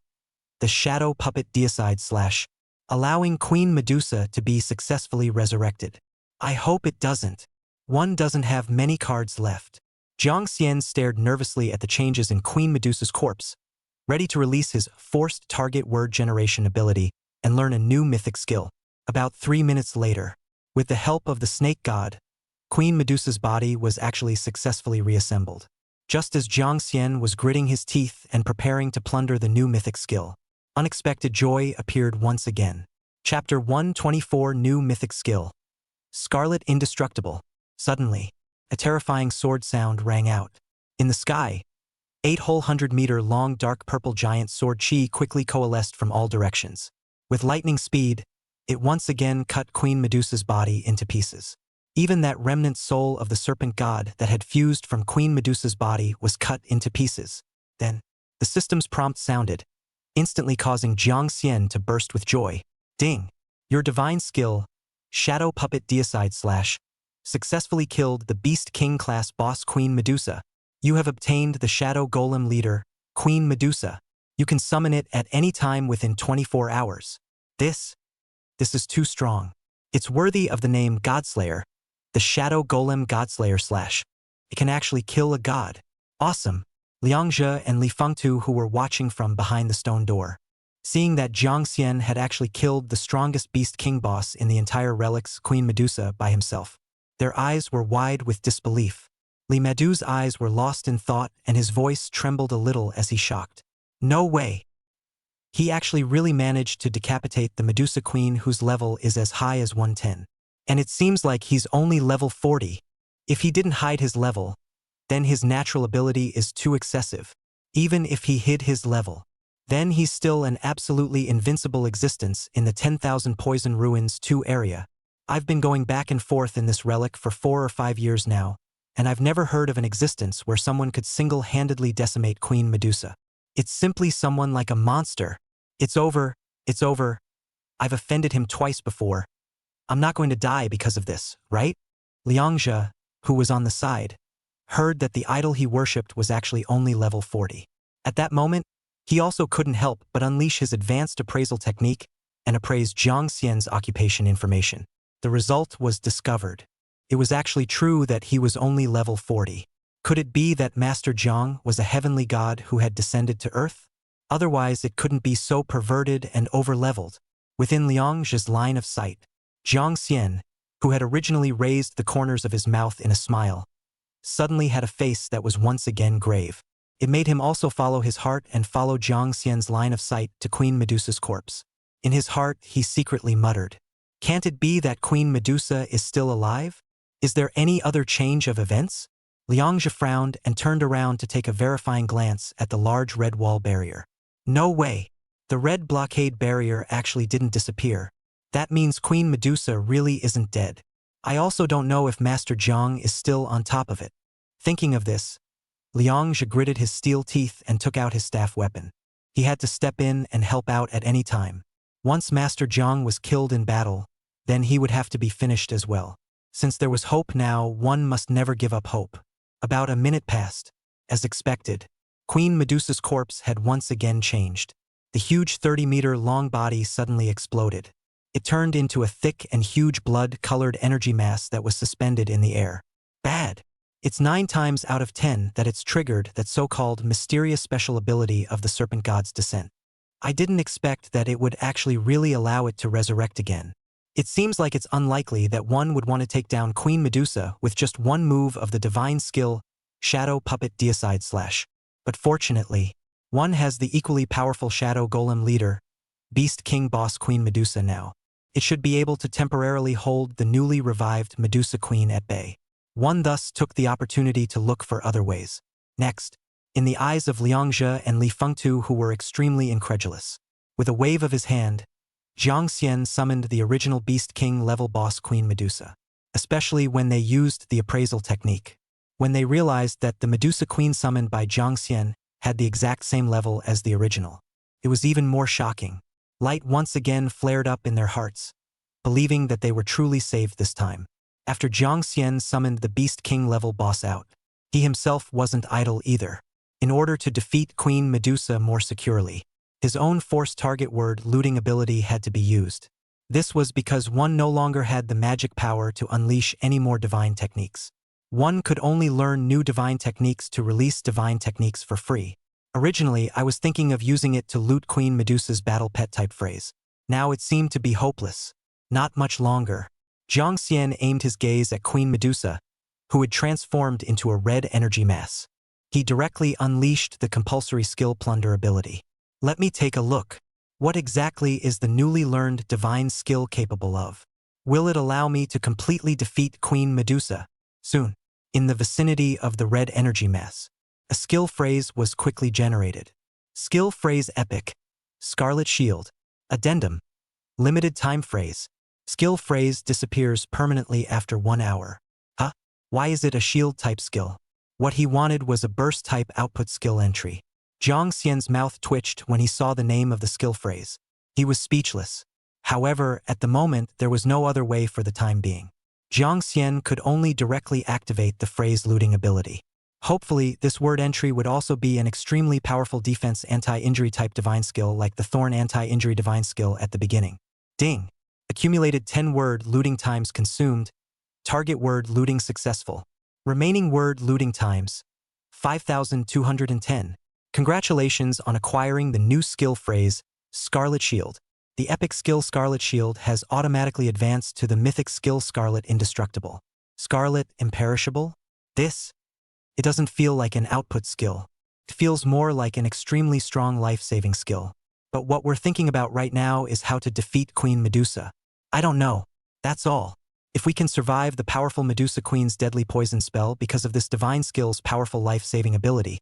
the Shadow Puppet Deicide Slash, allowing Queen Medusa to be successfully resurrected. I hope it doesn't. One doesn't have many cards left. Jiang Xian stared nervously at the changes in Queen Medusa's corpse, ready to release his Forced Target Word Generation ability and learn a new mythic skill. About 3 minutes later, with the help of the snake god, Queen Medusa's body was actually successfully reassembled. Just as Jiang Xian was gritting his teeth and preparing to plunder the new mythic skill, unexpected joy appeared once again. Chapter 124 New Mythic Skill. Scarlet Indestructible. Suddenly, a terrifying sword sound rang out. In the sky, 8 whole 100-meter-long dark purple giant sword chi quickly coalesced from all directions. With lightning speed, it once again cut Queen Medusa's body into pieces. Even that remnant soul of the serpent god that had fused from Queen Medusa's body was cut into pieces. Then, the system's prompt sounded, instantly causing Jiang Xian to burst with joy. Ding! Your divine skill, Shadow Puppet Deicide Slash, successfully killed the Beast King class boss Queen Medusa. You have obtained the Shadow Golem leader, Queen Medusa. You can summon it at any time within 24 hours. This is too strong. It's worthy of the name Godslayer, the Shadow Golem Godslayer Slash. It can actually kill a god. Awesome. Liang Zhe and Li Fengtu, who were watching from behind the stone door, Seeing that Jiang Xian had actually killed the strongest Beast King boss in the entire relics, Queen Medusa, by himself. Their eyes were wide with disbelief. Li Madu's eyes were lost in thought and his voice trembled a little as he shocked. No way! He actually really managed to decapitate the Medusa Queen whose level is as high as 110. And it seems like he's only level 40. If he didn't hide his level, then his natural ability is too excessive. Even if he hid his level, then he's still an absolutely invincible existence in the 10,000 Poison Ruins 2 area. I've been going back and forth in this relic for 4 or 5 years now, and I've never heard of an existence where someone could single-handedly decimate Queen Medusa. It's simply someone like a monster. It's over. I've offended him twice before. I'm not going to die because of this, right? Liangzhe, who was on the side, heard that the idol he worshipped was actually only level 40. At that moment, he also couldn't help but unleash his advanced appraisal technique and appraise Jiang Xian's occupation information. The result was discovered. It was actually true that he was only level 40. Could it be that Master Jiang was a heavenly god who had descended to Earth? Otherwise, it couldn't be so perverted and over-leveled. Within Liangzhe's line of sight, Jiang Xian, who had originally raised the corners of his mouth in a smile, suddenly had a face that was once again grave. It made him also follow his heart and follow Jiang Xian's line of sight to Queen Medusa's corpse. In his heart, he secretly muttered, "Can't it be that Queen Medusa is still alive? Is there any other change of events?" Liangzhe frowned and turned around to take a verifying glance at the large red wall barrier. No way! The red blockade barrier actually didn't disappear. That means Queen Medusa really isn't dead. I also don't know if Master Jiang is still on top of it. Thinking of this, Liangzhe gritted his steel teeth and took out his staff weapon. He had to step in and help out at any time. Once Master Jiang was killed in battle, then he would have to be finished as well. Since there was hope now, one must never give up hope. About a minute passed. As expected, Queen Medusa's corpse had once again changed. The huge 30-meter-long body suddenly exploded. It turned into a thick and huge blood-colored energy mass that was suspended in the air. Bad! It's 9 times out of 10 that it's triggered that so-called mysterious special ability of the Serpent God's descent. I didn't expect that it would actually really allow it to resurrect again. It seems like it's unlikely that one would want to take down Queen Medusa with just one move of the divine skill, Shadow Puppet Deicide Slash. But fortunately, one has the equally powerful Shadow Golem leader, Beast King Boss Queen Medusa now. It should be able to temporarily hold the newly revived Medusa Queen at bay. One thus took the opportunity to look for other ways. Next, in the eyes of Liangzhe and Li Fengtu, who were extremely incredulous, with a wave of his hand, Jiang Xian summoned the original Beast King level boss Queen Medusa, especially when they used the appraisal technique. When they realized that the Medusa Queen summoned by Jiang Xian had the exact same level as the original, it was even more shocking. Light once again flared up in their hearts, believing that they were truly saved this time. After Jiang Xian summoned the Beast King level boss out, he himself wasn't idle either. In order to defeat Queen Medusa more securely, his own force target word looting ability had to be used. This was because one no longer had the magic power to unleash any more divine techniques. One could only learn new divine techniques to release divine techniques for free. Originally, I was thinking of using it to loot Queen Medusa's battle pet type phrase. Now it seemed to be hopeless. Not much longer. Jiang Xian aimed his gaze at Queen Medusa, who had transformed into a red energy mass. He directly unleashed the compulsory skill Plunder ability. Let me take a look. What exactly is the newly learned divine skill capable of? Will it allow me to completely defeat Queen Medusa? Soon, in the vicinity of the red energy mass, a skill phrase was quickly generated. Skill phrase Epic. Scarlet Shield. Addendum. Limited time phrase. Skill phrase disappears permanently after 1 hour. Huh? Why is it a shield type skill? What he wanted was a burst type output skill entry. Jiang Xian's mouth twitched when he saw the name of the skill phrase. He was speechless. However, at the moment, there was no other way for the time being. Jiang Xian could only directly activate the phrase looting ability. Hopefully, this word entry would also be an extremely powerful defense anti-injury type divine skill like the Thorn anti-injury divine skill at the beginning. Ding! Accumulated 10 word looting times consumed. Target word looting successful. Remaining word looting times 5,210. Congratulations on acquiring the new skill phrase Scarlet Shield. The epic skill Scarlet Shield has automatically advanced to the mythic skill Scarlet Indestructible. Scarlet Imperishable? It doesn't feel like an output skill. It feels more like an extremely strong life-saving skill. But what we're thinking about right now is how to defeat Queen Medusa. I don't know. That's all. If we can survive the powerful Medusa Queen's deadly poison spell because of this divine skill's powerful life-saving ability,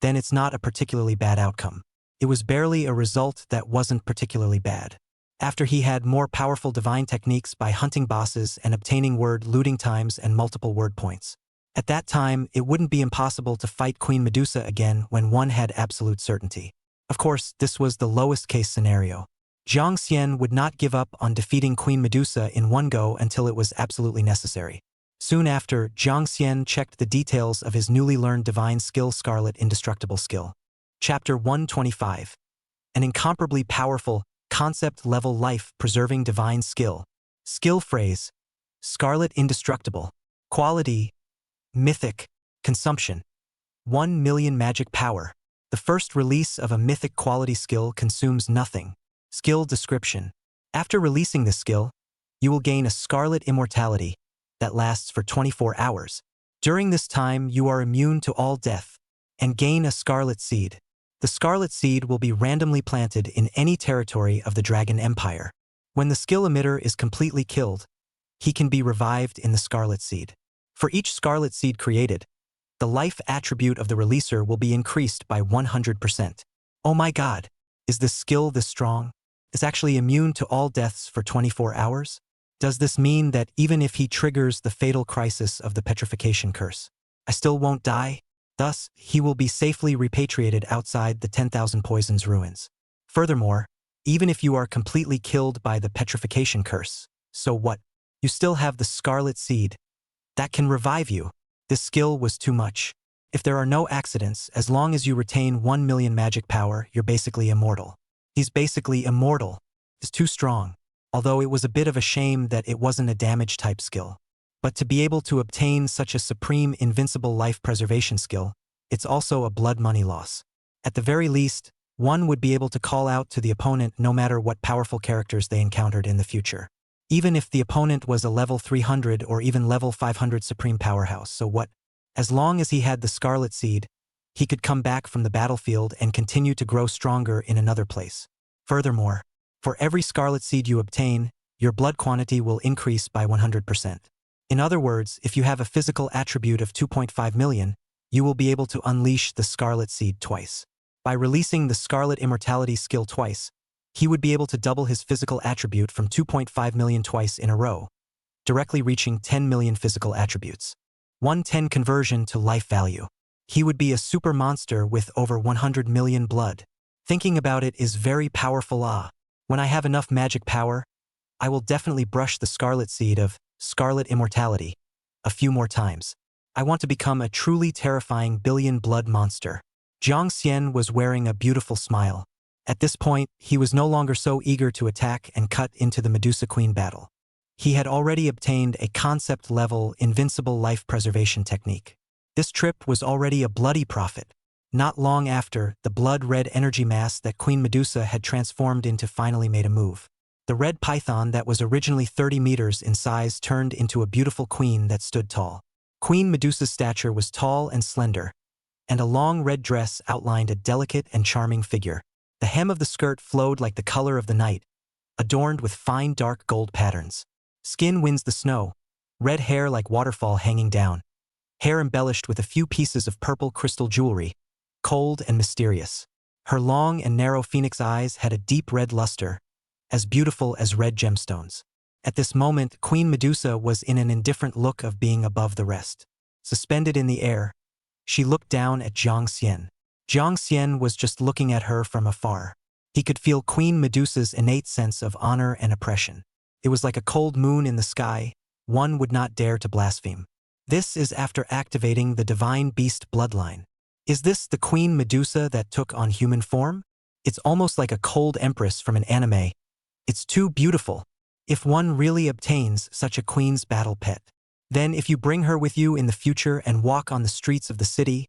then it's not a particularly bad outcome. It was barely a result that wasn't particularly bad. After he had more powerful divine techniques by hunting bosses and obtaining word looting times and multiple word points. At that time, it wouldn't be impossible to fight Queen Medusa again when one had absolute certainty. Of course, this was the lowest case scenario. Jiang Xian would not give up on defeating Queen Medusa in one go until it was absolutely necessary. Soon after, Jiang Xian checked the details of his newly learned divine skill Scarlet Indestructible skill. Chapter 125. An incomparably powerful, concept-level life-preserving divine skill. Skill phrase: Scarlet Indestructible. Quality: Mythic. Consumption: 1 million magic power. The first release of a mythic quality skill consumes nothing. Skill description: after releasing this skill, you will gain a Scarlet Immortality that lasts for 24 hours. During this time, you are immune to all death and gain a Scarlet Seed. The Scarlet Seed will be randomly planted in any territory of the Dragon Empire. When the skill emitter is completely killed, he can be revived in the Scarlet Seed. For each Scarlet Seed created, the life attribute of the releaser will be increased by 100%. Oh my god, is this skill this strong? It's actually immune to all deaths for 24 hours? Does this mean that even if he triggers the fatal crisis of the petrification curse, I still won't die? Thus, he will be safely repatriated outside the 10,000 Poisons ruins. Furthermore, even if you are completely killed by the petrification curse, so what? You still have the Scarlet Seed that can revive you. This skill was too much. If there are no accidents, as long as you retain 1 million magic power, you're basically immortal. He's basically immortal. It's too strong. Although it was a bit of a shame that it wasn't a damage-type skill. But to be able to obtain such a supreme invincible life preservation skill, it's also a blood money loss. At the very least, one would be able to call out to the opponent no matter what powerful characters they encountered in the future. Even if the opponent was a level 300 or even level 500 supreme powerhouse, so what? As long as he had the Scarlet Seed, he could come back from the battlefield and continue to grow stronger in another place. Furthermore, for every Scarlet Seed you obtain, your blood quantity will increase by 100%. In other words, if you have a physical attribute of 2.5 million, you will be able to unleash the Scarlet Seed twice. By releasing the Scarlet Immortality skill twice, he would be able to double his physical attribute from 2.5 million twice in a row, directly reaching 10 million physical attributes. 110 conversion to life value. He would be a super monster with over 100 million blood. Thinking about it is very powerful. When I have enough magic power, I will definitely brush the Scarlet Seed of Scarlet Immortality a few more times. I want to become a truly terrifying billion blood monster. Jiang Xian was wearing a beautiful smile. At this point, he was no longer so eager to attack and cut into the Medusa Queen battle. He had already obtained a concept-level invincible life preservation technique. This trip was already a bloody profit. Not long after, the blood-red energy mass that Queen Medusa had transformed into finally made a move. The red python that was originally 30 meters in size turned into a beautiful queen that stood tall. Queen Medusa's stature was tall and slender, and a long red dress outlined a delicate and charming figure. The hem of the skirt flowed like the color of the night, adorned with fine dark gold patterns. Skin wins the snow, red hair like waterfall hanging down, hair embellished with a few pieces of purple crystal jewelry, cold and mysterious. Her long and narrow phoenix eyes had a deep red luster, as beautiful as red gemstones. At this moment, Queen Medusa was in an indifferent look of being above the rest. Suspended in the air, she looked down at Jiang Xian. Jiang Xian was just looking at her from afar. He could feel Queen Medusa's innate sense of honor and oppression. It was like a cold moon in the sky, one would not dare to blaspheme. This is after activating the divine beast bloodline. Is this the Queen Medusa that took on human form? It's almost like a cold empress from an anime. It's too beautiful. If one really obtains such a queen's battle pet, then if you bring her with you in the future and walk on the streets of the city,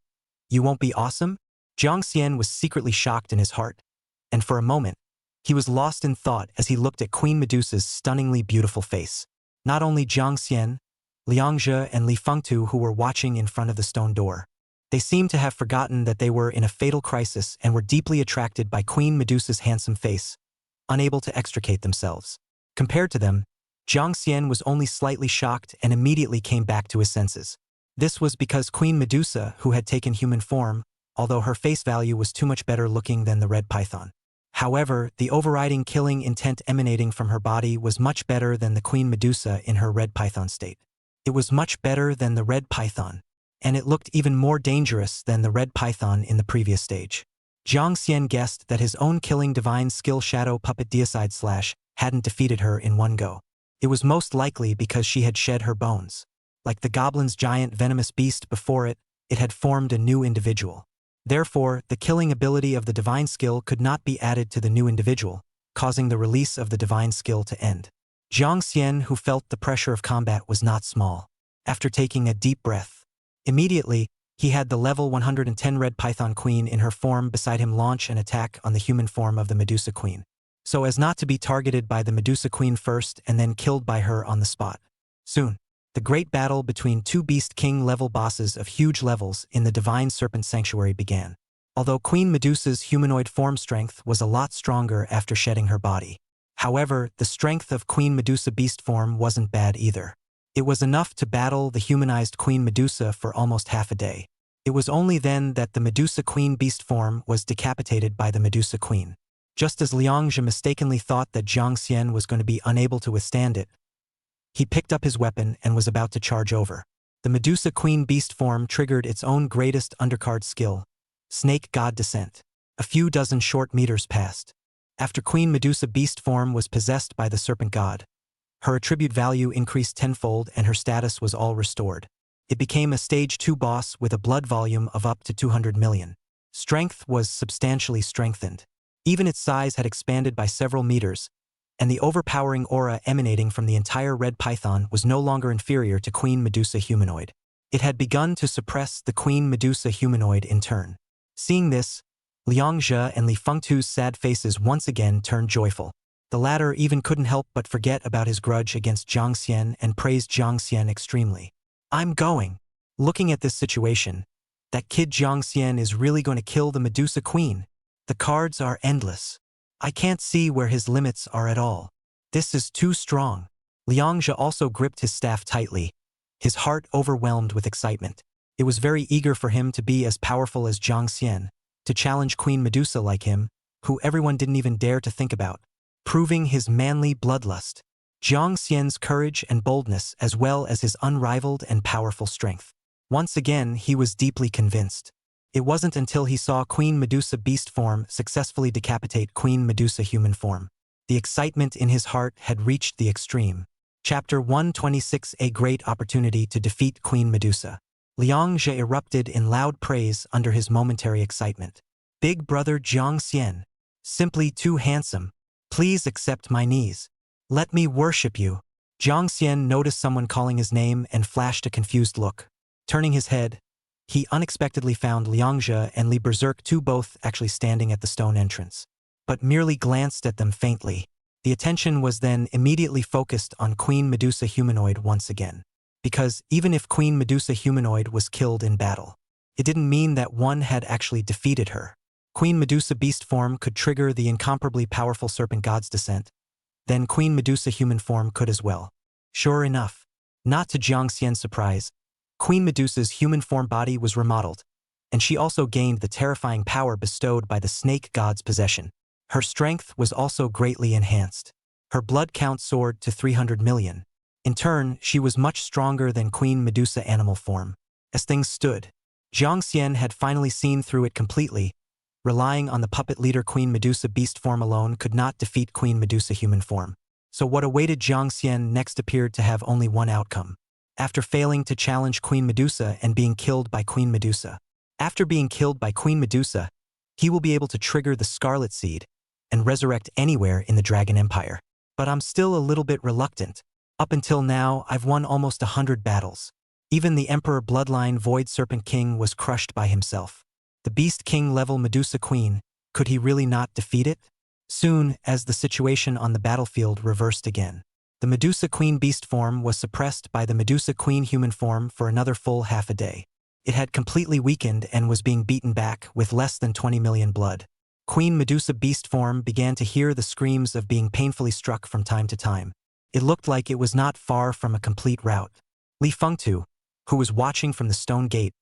you won't be awesome? Jiang Xian was secretly shocked in his heart, and for a moment, He was lost in thought as he looked at Queen Medusa's stunningly beautiful face. Not only Jiang Xian, Liang Zhe and Li Fengtu who were watching in front of the stone door. They seemed to have forgotten that they were in a fatal crisis and were deeply attracted by Queen Medusa's handsome face, unable to extricate themselves. Compared to them, Jiang Xian was only slightly shocked and immediately came back to his senses. This was because Queen Medusa, who had taken human form, although her face value was too much better looking than the red python. However, the overriding killing intent emanating from her body was much better than the Queen Medusa in her red python state. It was much better than the red python, and it looked even more dangerous than the red python in the previous stage. Jiang Xian guessed that his own killing divine skill Shadow Puppet Deicide Slash hadn't defeated her in one go. It was most likely because she had shed her bones. Like the goblin's giant venomous beast before it, it had formed a new individual. Therefore, the killing ability of the divine skill could not be added to the new individual, causing the release of the divine skill to end. Jiang Xian, who felt the pressure of combat, was not small. After taking a deep breath, immediately, he had the level 110 Red Python Queen in her form beside him launch an attack on the human form of the Medusa Queen, so as not to be targeted by the Medusa Queen first and then killed by her on the spot. Soon, the great battle between two Beast King level bosses of huge levels in the Divine Serpent Sanctuary began. Although Queen Medusa's humanoid form strength was a lot stronger after shedding her body. However, the strength of Queen Medusa beast form wasn't bad either. It was enough to battle the humanized Queen Medusa for almost half a day. It was only then that the Medusa Queen beast form was decapitated by the Medusa Queen. Just as Liang Zhe mistakenly thought that Jiang Xian was going to be unable to withstand it, he picked up his weapon and was about to charge over. The Medusa Queen beast form triggered its own greatest undercard skill, Snake God Descent. A few dozen short meters passed. After Queen Medusa beast form was possessed by the Serpent God, her attribute value increased tenfold and her status was all restored. It became a stage 2 boss with a blood volume of up to 200 million. Strength was substantially strengthened. Even its size had expanded by several meters, and the overpowering aura emanating from the entire red python was no longer inferior to Queen Medusa humanoid. It had begun to suppress the Queen Medusa humanoid in turn. Seeing this, Liang Zhe and Li Fengtu's sad faces once again turned joyful. The latter even couldn't help but forget about his grudge against Jiang Xian and praised Jiang Xian extremely. I'm going. Looking at this situation, that kid Jiang Xian is really going to kill the Medusa Queen. The cards are endless. I can't see where his limits are at all. This is too strong. Liang Zhe also gripped his staff tightly, his heart overwhelmed with excitement. It was very eager for him to be as powerful as Jiang Xian, to challenge Queen Medusa like him, who everyone didn't even dare to think about, proving his manly bloodlust, Jiang Xian's courage and boldness as well as his unrivaled and powerful strength. Once again, he was deeply convinced. It wasn't until he saw Queen Medusa beast form successfully decapitate Queen Medusa human form. The excitement in his heart had reached the extreme. Chapter 126: A Great Opportunity to Defeat Queen Medusa. Liang Zhe erupted in loud praise under his momentary excitement. Big brother Jiang Xian, simply too handsome. Please accept my knees. Let me worship you. Jiang Xian noticed someone calling his name and flashed a confused look. Turning his head, he unexpectedly found Liang Zhe and Li Berserk too, both actually standing at the stone entrance, but merely glanced at them faintly. The attention was then immediately focused on Queen Medusa humanoid once again. Because even if Queen Medusa humanoid was killed in battle, it didn't mean that one had actually defeated her. Queen Medusa beast form could trigger the incomparably powerful Serpent God's Descent. Then Queen Medusa human form could as well. Sure enough, not to Jiang Xian's surprise, Queen Medusa's human form body was remodeled, and she also gained the terrifying power bestowed by the Snake God's possession. Her strength was also greatly enhanced. Her blood count soared to 300 million. In turn, she was much stronger than Queen Medusa animal form. As things stood, Jiang Xian had finally seen through it completely. Relying on the puppet leader Queen Medusa beast form alone could not defeat Queen Medusa human form. So what awaited Jiang Xian next appeared to have only one outcome. After failing to challenge Queen Medusa and being killed by Queen Medusa. After being killed by Queen Medusa, he will be able to trigger the Scarlet Seed and resurrect anywhere in the Dragon Empire. But I'm still a little bit reluctant. Up until now, I've won almost 100 battles. Even the Emperor Bloodline Void Serpent King was crushed by himself. The Beast King level Medusa Queen, could he really not defeat it? Soon, as the situation on the battlefield reversed again, the Medusa Queen beast form was suppressed by the Medusa Queen human form for another full half a day. It had completely weakened and was being beaten back with less than 20 million blood. Queen Medusa beast form began to hear the screams of being painfully struck from time to time. It looked like it was not far from a complete rout. Li Fengtu, who was watching from the stone gate,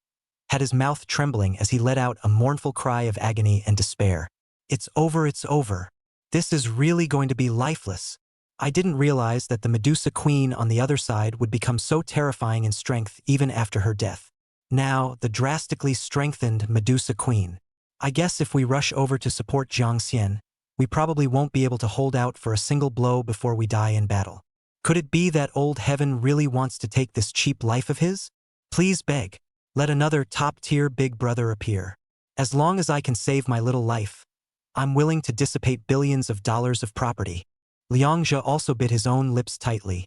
had his mouth trembling as he let out a mournful cry of agony and despair. It's over, it's over. This is really going to be lifeless. I didn't realize that the Medusa Queen on the other side would become so terrifying in strength even after her death. Now, the drastically strengthened Medusa Queen. I guess if we rush over to support Jiang Xian, we probably won't be able to hold out for a single blow before we die in battle. Could it be that old heaven really wants to take this cheap life of his? Please beg, let another top-tier big brother appear. As long as I can save my little life, I'm willing to dissipate billions of dollars of property. Liangzhe also bit his own lips tightly.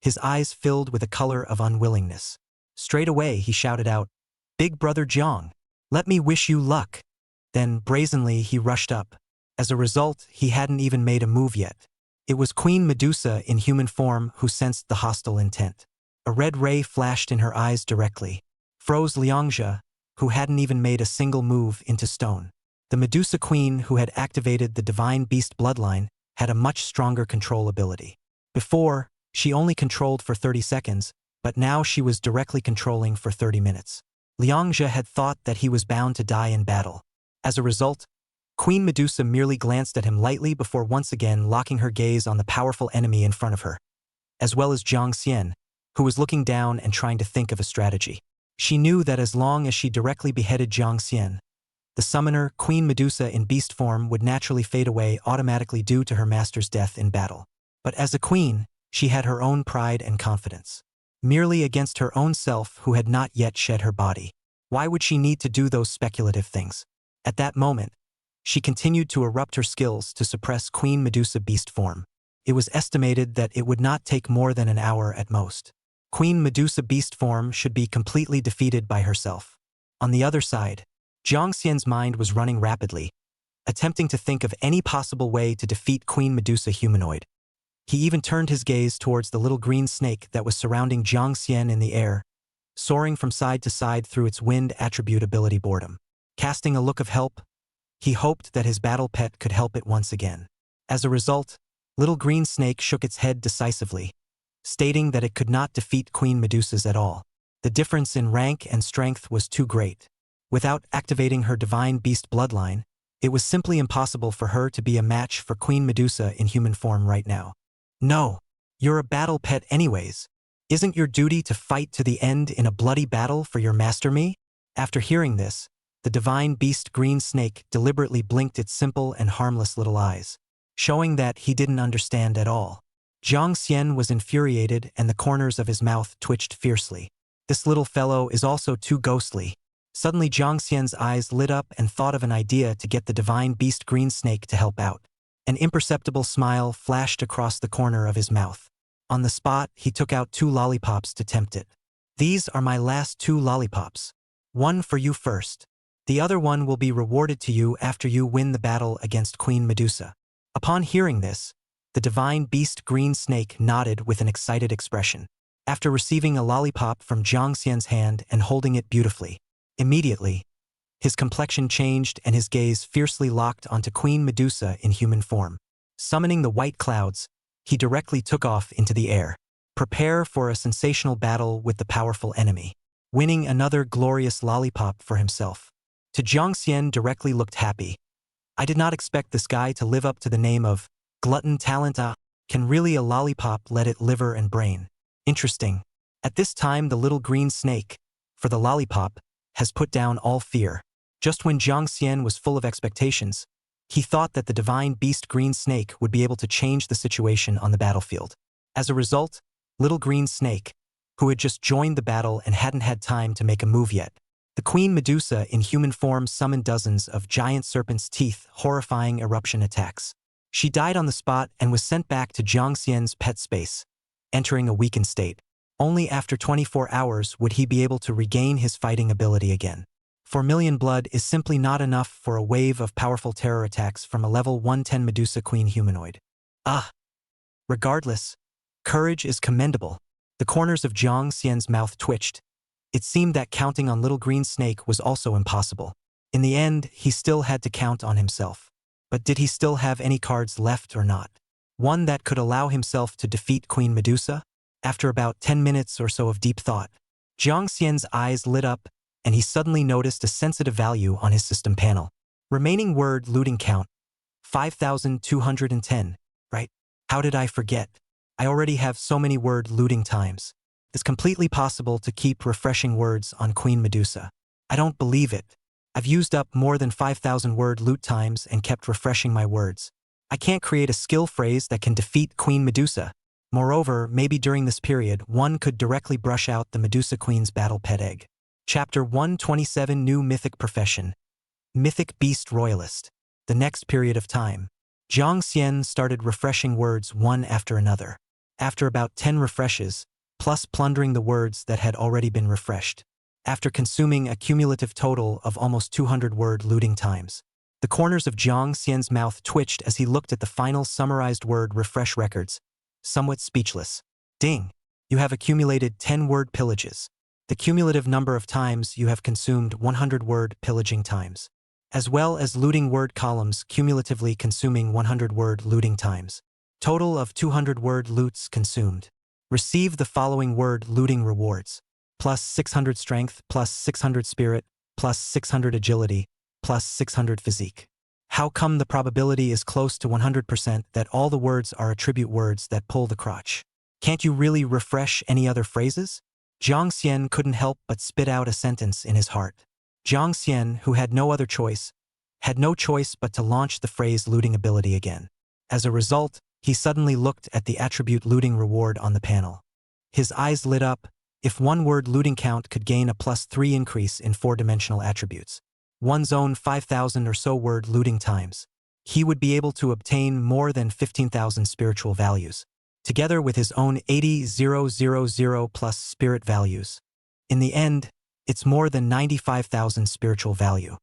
His eyes filled with a color of unwillingness. Straight away he shouted out, "Big brother Jiang, let me wish you luck." Then brazenly he rushed up. As a result, he hadn't even made a move yet. It was Queen Medusa in human form who sensed the hostile intent. A red ray flashed in her eyes directly, froze Liangzhe, who hadn't even made a single move, into stone. The Medusa Queen, who had activated the Divine Beast bloodline, had a much stronger control ability. Before, she only controlled for 30 seconds, but now she was directly controlling for 30 minutes. Liangzhe had thought that he was bound to die in battle. As a result, Queen Medusa merely glanced at him lightly before once again locking her gaze on the powerful enemy in front of her, as well as Jiang Xian, who was looking down and trying to think of a strategy. She knew that as long as she directly beheaded Jiang Xian, the summoner, Queen Medusa in beast form, would naturally fade away automatically due to her master's death in battle. But as a queen, she had her own pride and confidence. Merely against her own self, who had not yet shed her body. Why would she need to do those speculative things? At that moment, she continued to erupt her skills to suppress Queen Medusa beast form. It was estimated that it would not take more than an hour at most. Queen Medusa beast form should be completely defeated by herself. On the other side, Jiang Xian's mind was running rapidly, attempting to think of any possible way to defeat Queen Medusa humanoid. He even turned his gaze towards the little green snake that was surrounding Jiang Xian in the air, soaring from side to side through its wind attribute ability boredom. Casting a look of help, he hoped that his battle pet could help it once again. As a result, little green snake shook its head decisively, stating that it could not defeat Queen Medusa's at all. The difference in rank and strength was too great. Without activating her divine beast bloodline, it was simply impossible for her to be a match for Queen Medusa in human form right now. No, you're a battle pet anyways. Isn't your duty to fight to the end in a bloody battle for your master me? After hearing this, the divine beast green snake deliberately blinked its simple and harmless little eyes, showing that he didn't understand at all. Jiang Xian was infuriated and the corners of his mouth twitched fiercely. This little fellow is also too ghostly. Suddenly Jiang Xian's eyes lit up and thought of an idea to get the divine beast green snake to help out. An imperceptible smile flashed across the corner of his mouth. On the spot, he took out 2 lollipops to tempt it. These are my last 2 lollipops. One for you first. The other one will be rewarded to you after you win the battle against Queen Medusa. Upon hearing this, the divine beast green snake nodded with an excited expression. After receiving a lollipop from Jiang Xian's hand and holding it beautifully, immediately, his complexion changed and his gaze fiercely locked onto Queen Medusa in human form. Summoning the white clouds, he directly took off into the air. Prepare for a sensational battle with the powerful enemy, winning another glorious lollipop for himself. To Jiang Xian directly looked happy. I did not expect this guy to live up to the name of glutton talent. Can really a lollipop let it liver and brain? Interesting. At this time the little green snake, for the lollipop, has put down all fear. Just when Jiang Xian was full of expectations, he thought that the divine beast green snake would be able to change the situation on the battlefield. As a result, little green snake, who had just joined the battle and hadn't had time to make a move yet, the Queen Medusa in human form summoned dozens of giant serpent's teeth, horrifying eruption attacks. She died on the spot and was sent back to Jiang Xian's pet space, entering a weakened state. Only after 24 hours would he be able to regain his fighting ability again. 4,000,000 blood is simply not enough for a wave of powerful terror attacks from a level 110 Medusa Queen humanoid. Regardless, courage is commendable. The corners of Jiang Xian's mouth twitched. It seemed that counting on Little Green Snake was also impossible. In the end, he still had to count on himself. But did he still have any cards left or not? One that could allow himself to defeat Queen Medusa? After about 10 minutes or so of deep thought, Jiang Xian's eyes lit up, and he suddenly noticed a sensitive value on his system panel. Remaining word looting count, 5,210, right? How did I forget? I already have so many word looting times. It's completely possible to keep refreshing words on Queen Medusa. I don't believe it. I've used up more than 5,000 word loot times and kept refreshing my words. I can't create a skill phrase that can defeat Queen Medusa. Moreover, maybe during this period, one could directly brush out the Medusa Queen's battle pet egg. Chapter 127 New Mythic Profession. Mythic Beast Royalist. The next period of time. Jiang Xian started refreshing words one after another. After about 10 refreshes, plus plundering the words that had already been refreshed. After consuming a cumulative total of almost 200 word looting times. The corners of Jiang Xian's mouth twitched as he looked at the final summarized word refresh records, somewhat speechless. Ding! You have accumulated 10 word pillages. The cumulative number of times you have consumed 100 word pillaging times, as well as looting word columns cumulatively consuming 100 word looting times. Total of 200 word loots consumed. Receive the following word looting rewards. Plus 600 strength, plus 600 spirit, plus 600 agility, plus 600 physique. How come the probability is close to 100% that all the words are attribute words that pull the crotch? Can't you really refresh any other phrases? Jiang Xian couldn't help but spit out a sentence in his heart. Jiang Xian, who had no other choice, had no choice but to launch the phrase looting ability again. As a result, he suddenly looked at the attribute looting reward on the panel. His eyes lit up. If one word looting count could gain a +3 increase in 4-dimensional attributes, one's own 5,000 or so word looting times, he would be able to obtain more than 15,000 spiritual values, together with his own 80,000 plus spirit values. In the end, it's more than 95,000 spiritual value.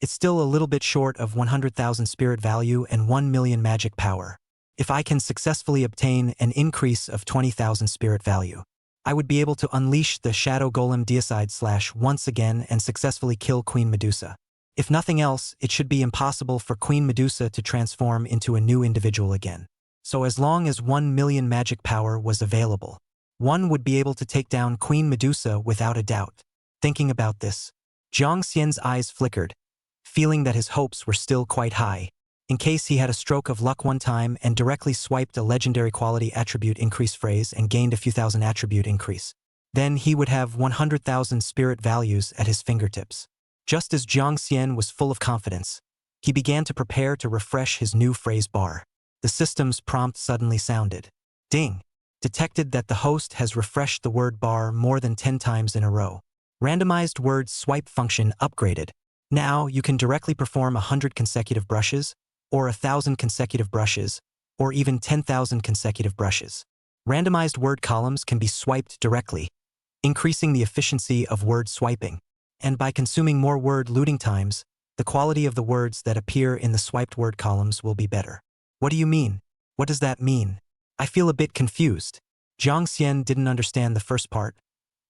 It's still a little bit short of 100,000 spirit value and 1 million magic power. If I can successfully obtain an increase of 20,000 spirit value, I would be able to unleash the Shadow Golem Deicide / once again and successfully kill Queen Medusa. If nothing else, it should be impossible for Queen Medusa to transform into a new individual again. So as long as 1 million magic power was available, one would be able to take down Queen Medusa without a doubt. Thinking about this, Jiang Xian's eyes flickered, feeling that his hopes were still quite high. In case he had a stroke of luck one time and directly swiped a legendary quality attribute increase phrase and gained a few thousand attribute increase, then he would have 100,000 spirit values at his fingertips. Just as Jiang Xian was full of confidence, he began to prepare to refresh his new phrase bar. The system's prompt suddenly sounded. Ding! Detected that the host has refreshed the word bar more than 10 times in a row. Randomized word swipe function upgraded. Now you can directly perform 100 consecutive brushes, or 1,000 consecutive brushes, or even 10,000 consecutive brushes. Randomized word columns can be swiped directly, increasing the efficiency of word swiping. And by consuming more word looting times, the quality of the words that appear in the swiped word columns will be better. What do you mean? What does that mean? I feel a bit confused. Jiang Xian didn't understand the first part,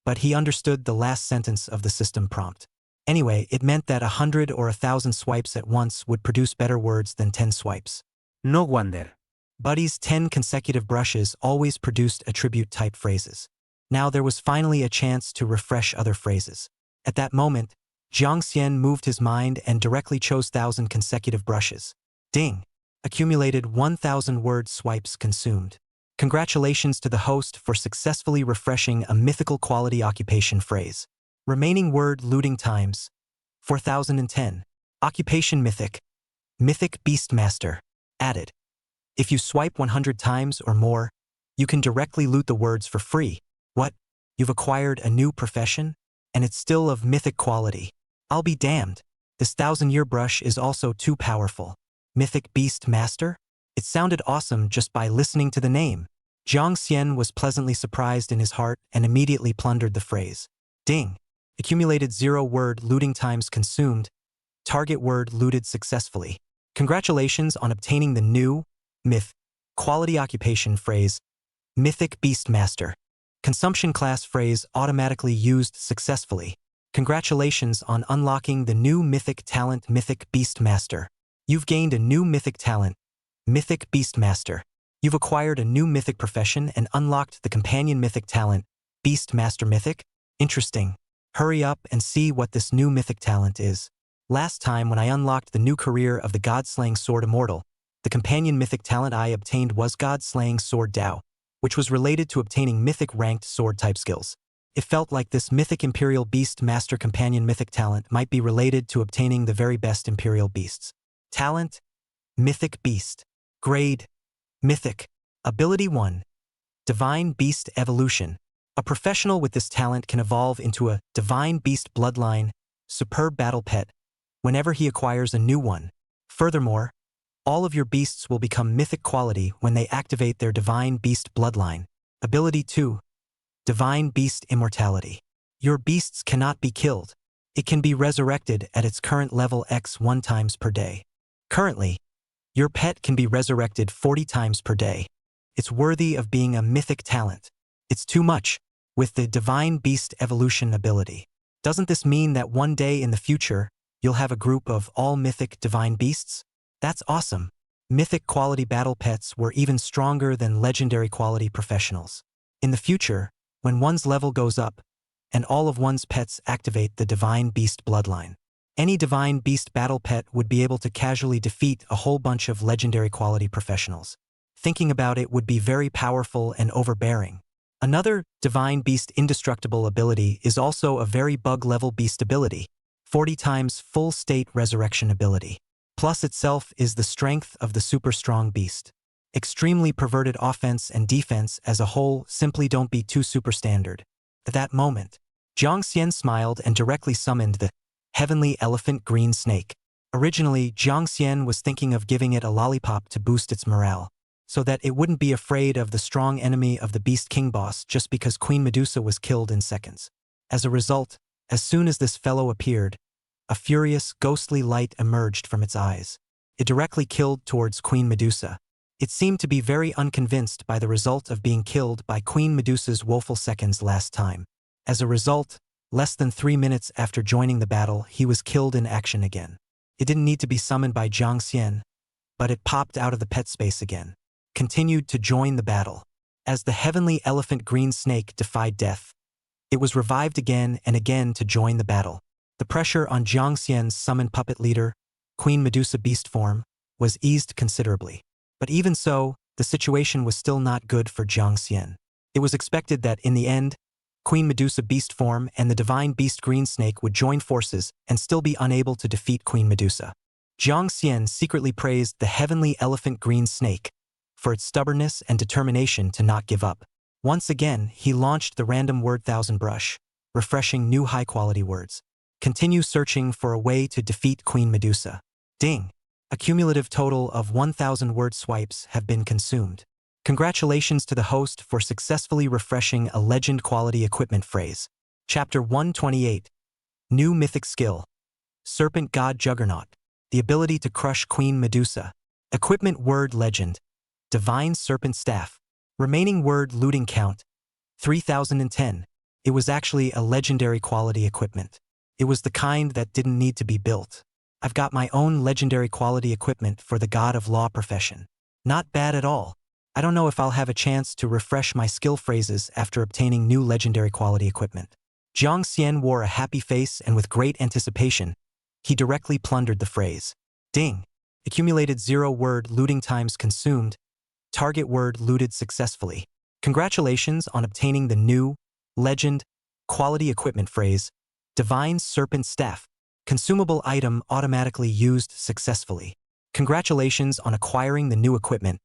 but he understood the last sentence of the system prompt. Anyway, it meant that 100 or 1,000 swipes at once would produce better words than 10 swipes. No wonder. Buddy's 10 consecutive brushes always produced attribute-type phrases. Now there was finally a chance to refresh other phrases. At that moment, Jiang Xian moved his mind and directly chose 1,000 consecutive brushes. Ding! Accumulated 1,000 word swipes consumed. Congratulations to the host for successfully refreshing a mythical quality occupation phrase. Remaining word looting times, 4,010. Occupation Mythic. Mythic Beastmaster. Added. If you swipe 100 times or more, you can directly loot the words for free. What? You've acquired a new profession? And it's still of mythic quality. I'll be damned. This 1,000-year brush is also too powerful. Mythic Beastmaster? It sounded awesome just by listening to the name. Jiang Xian was pleasantly surprised in his heart and immediately plundered the phrase. Ding! Accumulated 0 word looting times consumed. Target word looted successfully. Congratulations on obtaining the new myth quality occupation phrase, Mythic Beastmaster. Consumption class phrase automatically used successfully. Congratulations on unlocking the new mythic talent Mythic Beastmaster. You've gained a new mythic talent, Mythic Beastmaster. You've acquired a new mythic profession and unlocked the companion mythic talent, Beastmaster Mythic. Interesting. Hurry up and see what this new mythic talent is. Last time when I unlocked the new career of the God-Slaying Sword Immortal, the companion mythic talent I obtained was God-Slaying Sword Dao, which was related to obtaining mythic ranked sword type skills. It felt like this mythic Imperial Beast Master companion mythic talent might be related to obtaining the very best Imperial Beasts. Talent, Mythic Beast. Grade, Mythic. Ability 1. Divine Beast Evolution. A professional with this talent can evolve into a Divine Beast Bloodline, Superb Battle Pet, whenever he acquires a new one. Furthermore, all of your beasts will become mythic quality when they activate their Divine Beast Bloodline. Ability 2. Divine Beast Immortality. Your beasts cannot be killed. It can be resurrected at its current level X 1 times per day. Currently, your pet can be resurrected 40 times per day. It's worthy of being a mythic talent. It's too much. With the Divine Beast Evolution ability, doesn't this mean that one day in the future, you'll have a group of all mythic divine beasts? That's awesome. Mythic quality battle pets were even stronger than legendary quality professionals. In the future, when one's level goes up, and all of one's pets activate the Divine Beast Bloodline, any Divine Beast battle pet would be able to casually defeat a whole bunch of legendary quality professionals. Thinking about it would be very powerful and overbearing. Another Divine Beast Indestructible ability is also a very bug-level beast ability, 40 times full state resurrection ability. Plus itself is the strength of the super strong beast. Extremely perverted offense and defense as a whole simply don't be too super standard. At that moment, Jiang Xian smiled and directly summoned the Heavenly Elephant Green Snake. Originally, Jiang Xian was thinking of giving it a lollipop to boost its morale, so that it wouldn't be afraid of the strong enemy of the Beast King boss just because Queen Medusa was killed in seconds. As a result, as soon as this fellow appeared, a furious, ghostly light emerged from its eyes. It directly killed towards Queen Medusa. It seemed to be very unconvinced by the result of being killed by Queen Medusa's woeful seconds last time. As a result, less than 3 minutes after joining the battle, he was killed in action again. It didn't need to be summoned by Jiang Xian, but it popped out of the pet space again. Continued to join the battle. As the Heavenly Elephant Green Snake defied death, it was revived again and again to join the battle. The pressure on Jiang Xian's summoned puppet leader, Queen Medusa beast form, was eased considerably. But even so, the situation was still not good for Jiang Xian. It was expected that in the end, Queen Medusa beast form and the Divine Beast Green Snake would join forces and still be unable to defeat Queen Medusa. Jiang Xian secretly praised the Heavenly Elephant Green Snake for its stubbornness and determination to not give up. Once again, he launched the random word 1000 brush, refreshing new high-quality words. Continue searching for a way to defeat Queen Medusa. Ding! A cumulative total of 1,000 word swipes have been consumed. Congratulations to the host for successfully refreshing a legend-quality equipment phrase. Chapter 128. New Mythic Skill. Serpent God Juggernaut. The ability to crush Queen Medusa. Equipment word legend. Divine Serpent Staff. Remaining word looting count, 3010. It was actually a legendary quality equipment. It was the kind that didn't need to be built. I've got my own legendary quality equipment for the God of Law profession. Not bad at all. I don't know if I'll have a chance to refresh my skill phrases after obtaining new legendary quality equipment. Jiang Xian wore a happy face and with great anticipation, he directly plundered the phrase. Ding! Accumulated 0 word looting times consumed. Target word looted successfully. Congratulations on obtaining the new, legend, quality equipment phrase, Divine Serpent Staff. Consumable item automatically used successfully. Congratulations on acquiring the new equipment,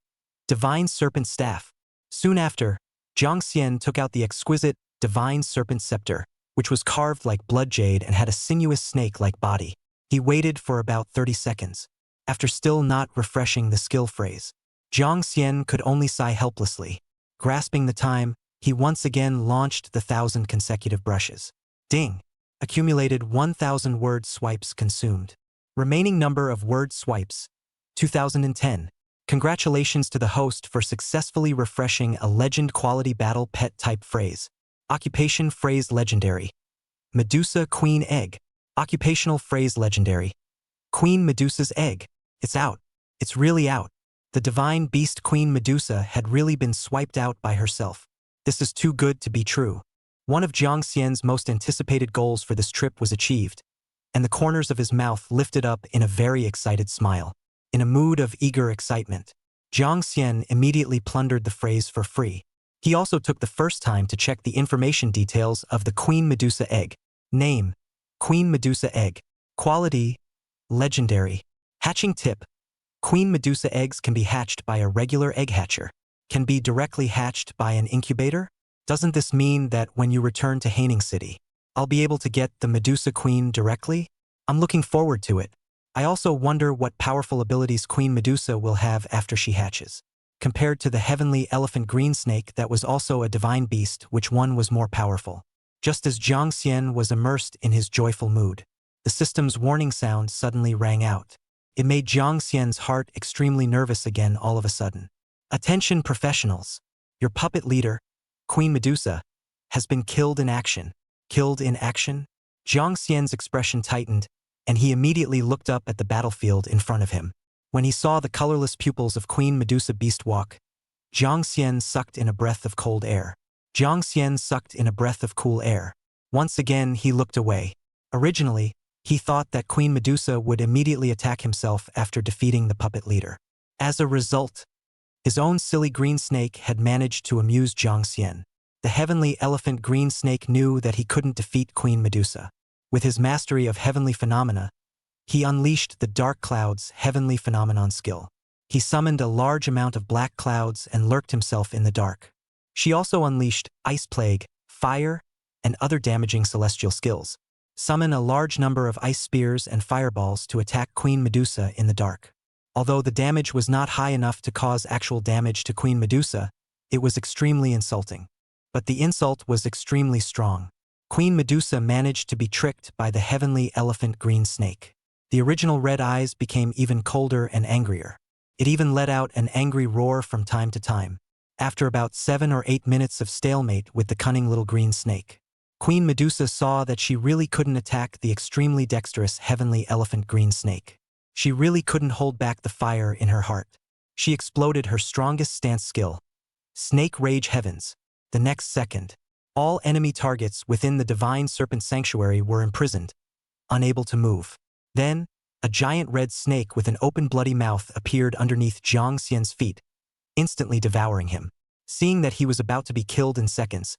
Divine Serpent Staff. Soon after, Jiang Xian took out the exquisite Divine Serpent Scepter, which was carved like blood jade and had a sinuous snake-like body. He waited for about 30 seconds. After still not refreshing the skill phrase, Jiang Xian could only sigh helplessly. Grasping the time, he once again launched the 1000 consecutive brushes. Ding! Accumulated 1,000 word swipes consumed. Remaining number of word swipes, 2010. Congratulations to the host for successfully refreshing a legend quality battle pet type phrase. Occupation phrase legendary. Medusa Queen Egg. Occupational phrase legendary. Queen Medusa's egg. It's out. It's really out. The divine beast Queen Medusa had really been swiped out by herself. This is too good to be true. One of Jiang Xian's most anticipated goals for this trip was achieved, and the corners of his mouth lifted up in a very excited smile. In a mood of eager excitement, Jiang Xian immediately plundered the phrase for free. He also took the first time to check the information details of the Queen Medusa egg. Name: Queen Medusa egg. Quality: legendary. Hatching tip: Queen Medusa eggs can be hatched by a regular egg hatcher. Can be directly hatched by an incubator? Doesn't this mean that when you return to Haining City, I'll be able to get the Medusa Queen directly? I'm looking forward to it. I also wonder what powerful abilities Queen Medusa will have after she hatches. Compared to the heavenly elephant green snake that was also a divine beast, which one was more powerful? Just as Jiang Xian was immersed in his joyful mood, the system's warning sound suddenly rang out. It made Jiang Xian's heart extremely nervous again all of a sudden. Attention professionals. Your puppet leader, Queen Medusa, has been killed in action. Killed in action? Jiang Xian's expression tightened, and he immediately looked up at the battlefield in front of him. When he saw the colorless pupils of Queen Medusa beast walk, Jiang Xian sucked in a breath of cold air. Jiang Xian sucked in a breath of cool air. Once again, he looked away. Originally, he thought that Queen Medusa would immediately attack himself after defeating the puppet leader. As a result, his own silly green snake had managed to amuse Jiang Xian. The heavenly elephant green snake knew that he couldn't defeat Queen Medusa. With his mastery of heavenly phenomena, he unleashed the dark cloud's heavenly phenomenon skill. He summoned a large amount of black clouds and lurked himself in the dark. She also unleashed ice plague, fire, and other damaging celestial skills. Summon a large number of ice spears and fireballs to attack Queen Medusa in the dark. Although the damage was not high enough to cause actual damage to Queen Medusa, it was extremely insulting. But the insult was extremely strong. Queen Medusa managed to be tricked by the heavenly elephant green snake. The original red eyes became even colder and angrier. It even let out an angry roar from time to time. After about 7 or 8 minutes of stalemate with the cunning little green snake, Queen Medusa saw that she really couldn't attack the extremely dexterous heavenly elephant green snake. She really couldn't hold back the fire in her heart. She exploded her strongest stance skill, Snake Rage Heavens. The next second, all enemy targets within the Divine Serpent Sanctuary were imprisoned, unable to move. Then, a giant red snake with an open bloody mouth appeared underneath Jiang Xian's feet, instantly devouring him. Seeing that he was about to be killed in seconds,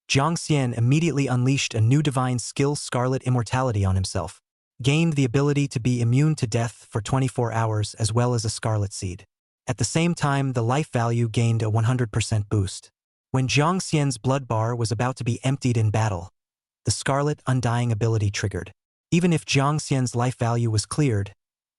Jiang Xian immediately unleashed a new divine skill, Scarlet Immortality, on himself. Gained the ability to be immune to death for 24 hours as well as a Scarlet Seed. At the same time, the life value gained a 100% boost. When Jiang Xian's blood bar was about to be emptied in battle, the Scarlet Undying ability triggered. Even if Jiang Xian's life value was cleared,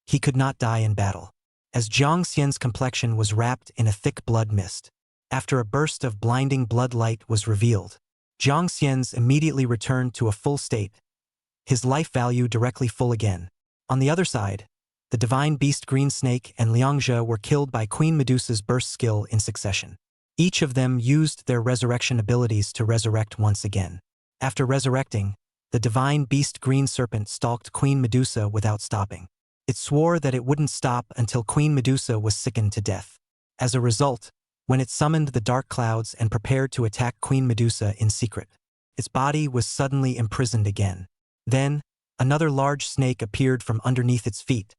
he could not die in battle, as Jiang Xian's complexion was wrapped in a thick blood mist. After a burst of blinding blood light was revealed, Jiang Xian's immediately returned to a full state, his life value directly full again. On the other side, the divine beast Green Snake and Liangzhe were killed by Queen Medusa's burst skill in succession. Each of them used their resurrection abilities to resurrect once again. After resurrecting, the divine beast Green Serpent stalked Queen Medusa without stopping. It swore that it wouldn't stop until Queen Medusa was sickened to death. As a result, when it summoned the dark clouds and prepared to attack Queen Medusa in secret, its body was suddenly imprisoned again. Then, another large snake appeared from underneath its feet,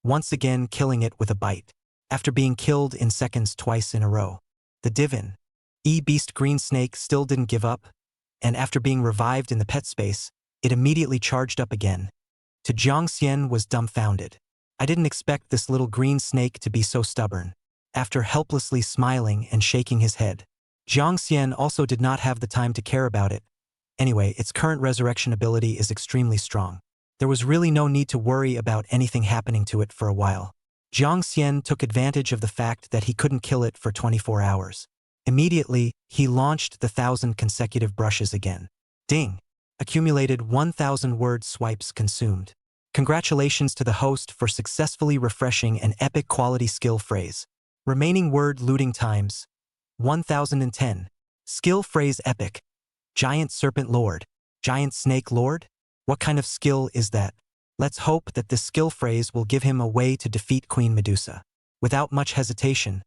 once again killing it with a bite. After being killed in seconds twice in a row, the divine beast Green Snake still didn't give up, and after being revived in the pet space, it immediately charged up again. To Jiang Xian was dumbfounded. I didn't expect this little green snake to be so stubborn. After helplessly smiling and shaking his head, Jiang Xian also did not have the time to care about it. Anyway, its current resurrection ability is extremely strong. There was really no need to worry about anything happening to it for a while. Jiang Xian took advantage of the fact that he couldn't kill it for 24 hours. Immediately, he launched the 1,000 consecutive brushes again. Ding! Accumulated 1,000 word swipes consumed. Congratulations to the host for successfully refreshing an epic quality skill phrase. Remaining word looting times 1010. Skill phrase epic. Giant Serpent Lord. Giant Snake Lord? What kind of skill is that? Let's hope that this skill phrase will give him a way to defeat Queen Medusa. Without much hesitation,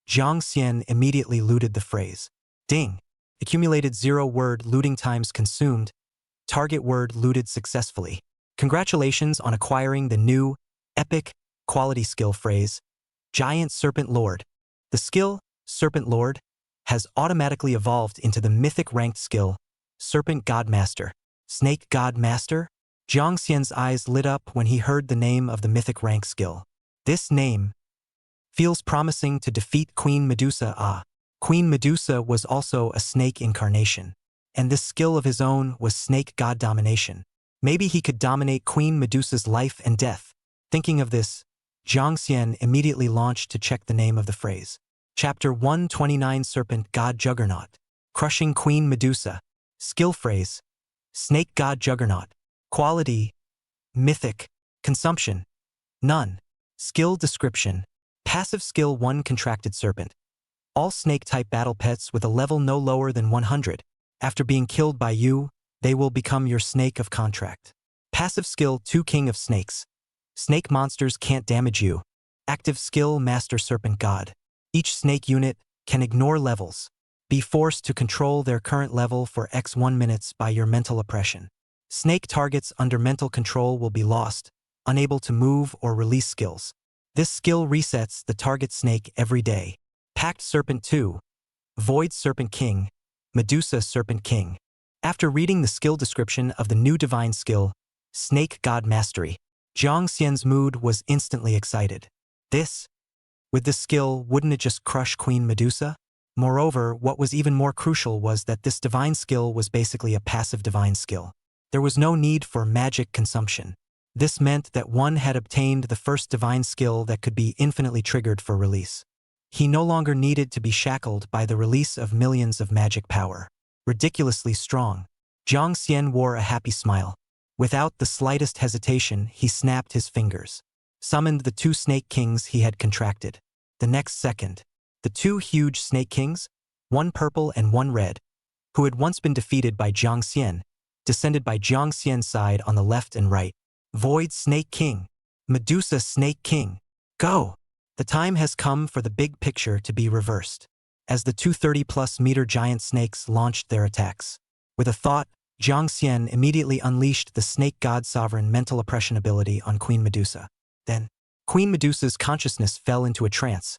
Jiang Xian immediately looted the phrase. Ding! Accumulated 0 word looting times consumed. Target word looted successfully. Congratulations on acquiring the new, epic, quality skill phrase, Giant Serpent Lord. The skill, Serpent Lord, has automatically evolved into the mythic ranked skill, Serpent God Master. Snake God Master? Jiang Xian's eyes lit up when he heard the name of the mythic rank skill. This name feels promising to defeat Queen Medusa. Queen Medusa was also a snake incarnation, and this skill of his own was snake god domination. Maybe he could dominate Queen Medusa's life and death. Thinking of this, Jiang Xian immediately launched to check the name of the phrase. Chapter 129 Serpent God Juggernaut. Crushing Queen Medusa. Skill phrase. Snake God Juggernaut. Quality. Mythic. Consumption. None. Skill description. Passive skill 1 Contracted Serpent. All snake-type battle pets with a level no lower than 100. After being killed by you, they will become your snake of contract. Passive skill 2 King of Snakes. Snake monsters can't damage you. Active skill Master Serpent God. Each snake unit can ignore levels. Be forced to control their current level for X1 minutes by your mental oppression. Snake targets under mental control will be lost, unable to move or release skills. This skill resets the target snake every day. Pact Serpent 2. Void Serpent King. Medusa Serpent King. After reading the skill description of the new divine skill, Snake God Mastery, Jiang Xian's mood was instantly excited. With this skill, wouldn't it just crush Queen Medusa? Moreover, what was even more crucial was that this divine skill was basically a passive divine skill. There was no need for magic consumption. This meant that one had obtained the first divine skill that could be infinitely triggered for release. He no longer needed to be shackled by the release of millions of magic power. Ridiculously strong. Jiang Xian wore a happy smile. Without the slightest hesitation, he snapped his fingers. Summoned the 2 snake kings he had contracted. The next second, the 2 huge snake kings, one purple and one red, who had once been defeated by Jiang Xian, descended by Jiang Xian's side on the left and right. Void Snake King. Medusa Snake King. Go! The time has come for the big picture to be reversed. As the 230+ meter giant snakes launched their attacks. With a thought, Jiang Xian immediately unleashed the Snake God Sovereign mental oppression ability on Queen Medusa. Then, Queen Medusa's consciousness fell into a trance,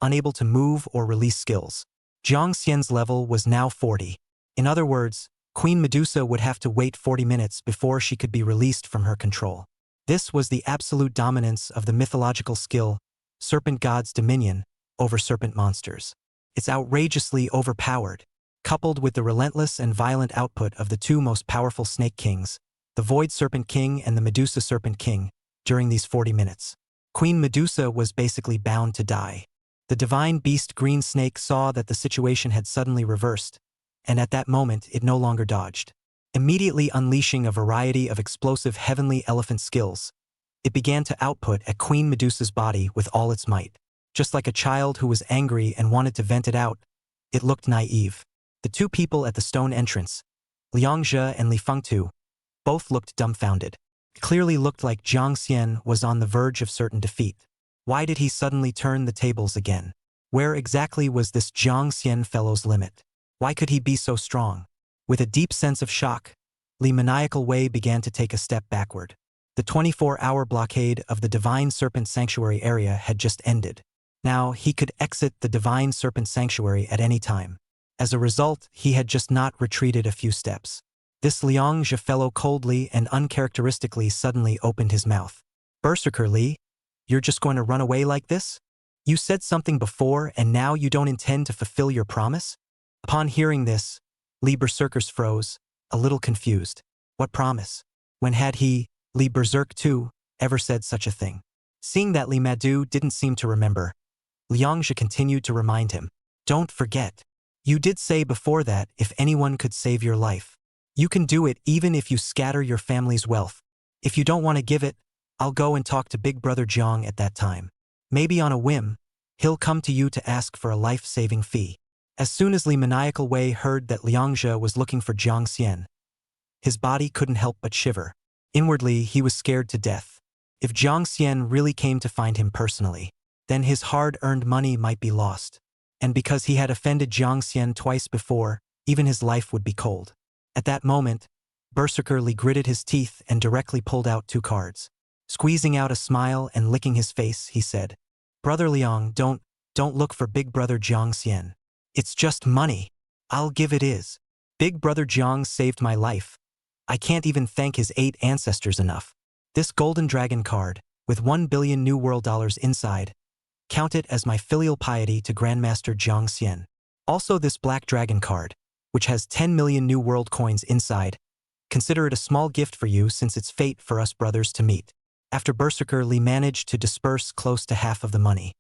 unable to move or release skills. Jiang Xian's level was now 40. In other words, Queen Medusa would have to wait 40 minutes before she could be released from her control. This was the absolute dominance of the mythological skill, Serpent God's dominion, over serpent monsters. It's outrageously overpowered, coupled with the relentless and violent output of the 2 most powerful Snake Kings, the Void Serpent King and the Medusa Serpent King, during these 40 minutes. Queen Medusa was basically bound to die. The divine beast Green Snake saw that the situation had suddenly reversed, and at that moment it no longer dodged. Immediately unleashing a variety of explosive heavenly elephant skills, it began to output at Queen Medusa's body with all its might. Just like a child who was angry and wanted to vent it out, it looked naive. The 2 people at the stone entrance, Liang Zhe and Li Fengtu, both looked dumbfounded. It clearly looked like Jiang Xian was on the verge of certain defeat. Why did he suddenly turn the tables again? Where exactly was this Jiang Xian fellow's limit? Why could he be so strong? With a deep sense of shock, Li Maniacal Wei began to take a step backward. The 24-hour blockade of the Divine Serpent Sanctuary area had just ended. Now, he could exit the Divine Serpent Sanctuary at any time. As a result, he had just not retreated a few steps. This Liang Zhe fellow coldly and uncharacteristically suddenly opened his mouth. Berserker Li, you're just going to run away like this? You said something before and now you don't intend to fulfill your promise? Upon hearing this, Li Berserkers froze, a little confused. What promise? When had he, Li Berserk too, ever said such a thing? Seeing that Li Madu didn't seem to remember, Liang Zhe continued to remind him. Don't forget. You did say before that if anyone could save your life, You can do it even if you scatter your family's wealth. If you don't want to give it, I'll go and talk to Big Brother Jiang at that time. Maybe on a whim, he'll come to you to ask for a life-saving fee. As soon as Li Maniacal Wei heard that Liangzhe was looking for Jiang Xian, his body couldn't help but shiver. Inwardly, he was scared to death. If Jiang Xian really came to find him personally, then his hard-earned money might be lost. And because he had offended Jiang Xian twice before, even his life would be cold. At that moment, Berserker Li gritted his teeth and directly pulled out 2 cards. Squeezing out a smile and licking his face, he said, "Brother Liang, don't look for Big Brother Jiang Xian. It's just money. I'll give it is. Big Brother Jiang saved my life. I can't even thank his 8 ancestors enough. This golden dragon card, with 1 billion New World dollars inside, count it as my filial piety to Grandmaster Jiang Xian. Also this black dragon card, which has 10 million New World coins inside, consider it a small gift for you since it's fate for us brothers to meet." After Berserker Li managed to disperse close to half of the money,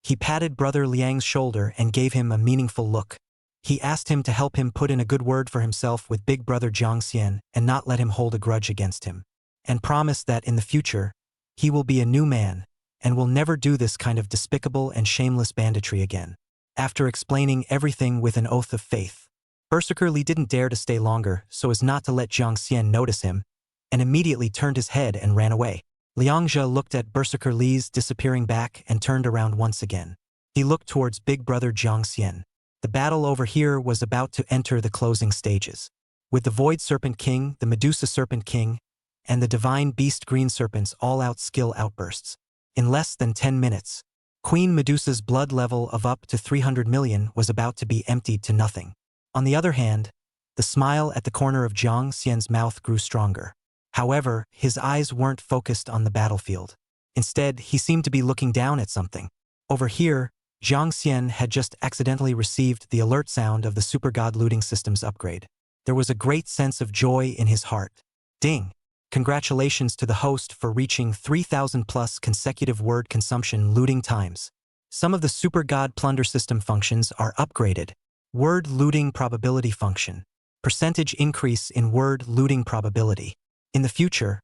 he patted Brother Liang's shoulder and gave him a meaningful look. He asked him to help him put in a good word for himself with Big Brother Jiang Xian and not let him hold a grudge against him, and promised that in the future, he will be a new man and will never do this kind of despicable and shameless banditry again. After explaining everything with an oath of faith, Berserker Li didn't dare to stay longer so as not to let Jiang Xian notice him, and immediately turned his head and ran away. Liangzhe looked at Berserker Li's disappearing back and turned around once again. He looked towards Big Brother Jiang Xian. The battle over here was about to enter the closing stages. With the Void Serpent King, the Medusa Serpent King, and the Divine Beast Green Serpent's all-out skill outbursts. In less than 10 minutes, Queen Medusa's blood level of up to 300 million was about to be emptied to nothing. On the other hand, the smile at the corner of Jiang Xian's mouth grew stronger. However, his eyes weren't focused on the battlefield. Instead, he seemed to be looking down at something. Over here, Jiang Xian had just accidentally received the alert sound of the Super God looting system's upgrade. There was a great sense of joy in his heart. Ding! Congratulations to the host for reaching 3,000 plus consecutive word consumption looting times. Some of the Super God Plunder system functions are upgraded. Word looting probability function. Percentage increase in word looting probability. In the future,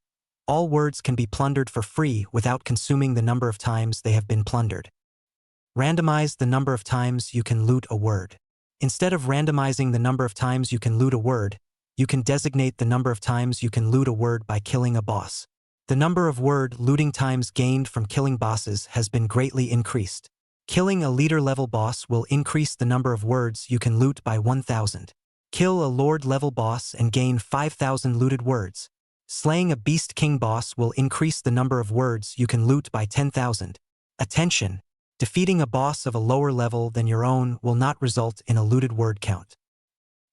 all words can be plundered for free without consuming the number of times they have been plundered. Randomize the number of times you can loot a word. Instead of randomizing the number of times you can loot a word, you can designate the number of times you can loot a word by killing a boss. The number of word looting times gained from killing bosses has been greatly increased. Killing a leader-level boss will increase the number of words you can loot by 1,000. Kill a lord-level boss and gain 5,000 looted words. Slaying a Beast King boss will increase the number of words you can loot by 10,000. Attention! Defeating a boss of a lower level than your own will not result in a looted word count.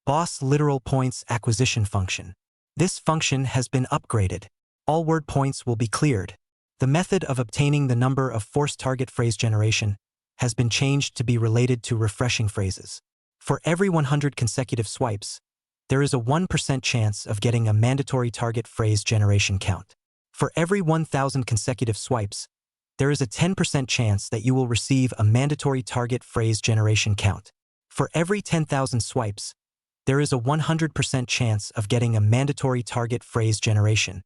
Boss Literal Points Acquisition Function. This function has been upgraded. All word points will be cleared. The method of obtaining the number of forced target phrase generation has been changed to be related to refreshing phrases. For every 100 consecutive swipes, there is a 1% chance of getting a mandatory target phrase generation count. For every 1,000 consecutive swipes, there is a 10% chance that you will receive a mandatory target phrase generation count. For every 10,000 swipes, there is a 100% chance of getting a mandatory target phrase generation.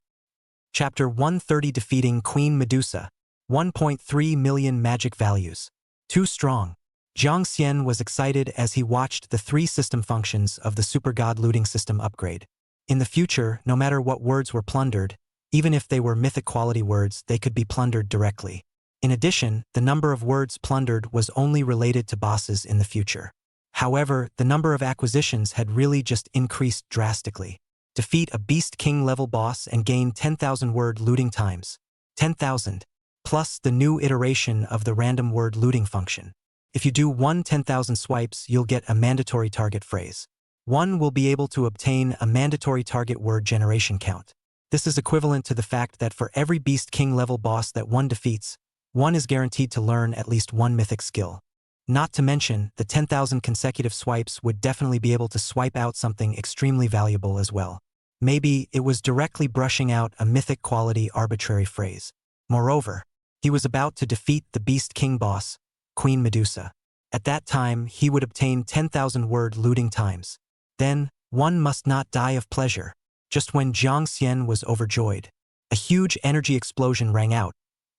Chapter 130 Defeating Queen Medusa. 1.3 million magic values. Too strong. Jiang Xian was excited as he watched the 3 system functions of the Super God looting system upgrade. In the future, no matter what words were plundered, even if they were mythic quality words, they could be plundered directly. In addition, the number of words plundered was only related to bosses in the future. However, the number of acquisitions had really just increased drastically. Defeat a Beast King level boss and gain 10,000 word looting times. 10,000. Plus the new iteration of the random word looting function. If you do 10,000 swipes, you'll get a mandatory target phrase. One will be able to obtain a mandatory target word generation count. This is equivalent to the fact that for every Beast King level boss that one defeats, one is guaranteed to learn at least one mythic skill. Not to mention, the 10,000 consecutive swipes would definitely be able to swipe out something extremely valuable as well. Maybe it was directly brushing out a mythic quality arbitrary phrase. Moreover, he was about to defeat the Beast King boss, Queen Medusa. At that time, he would obtain 10,000 word looting times. Then, One must not die of pleasure. Just when Jiang Xian was overjoyed, a huge energy explosion rang out,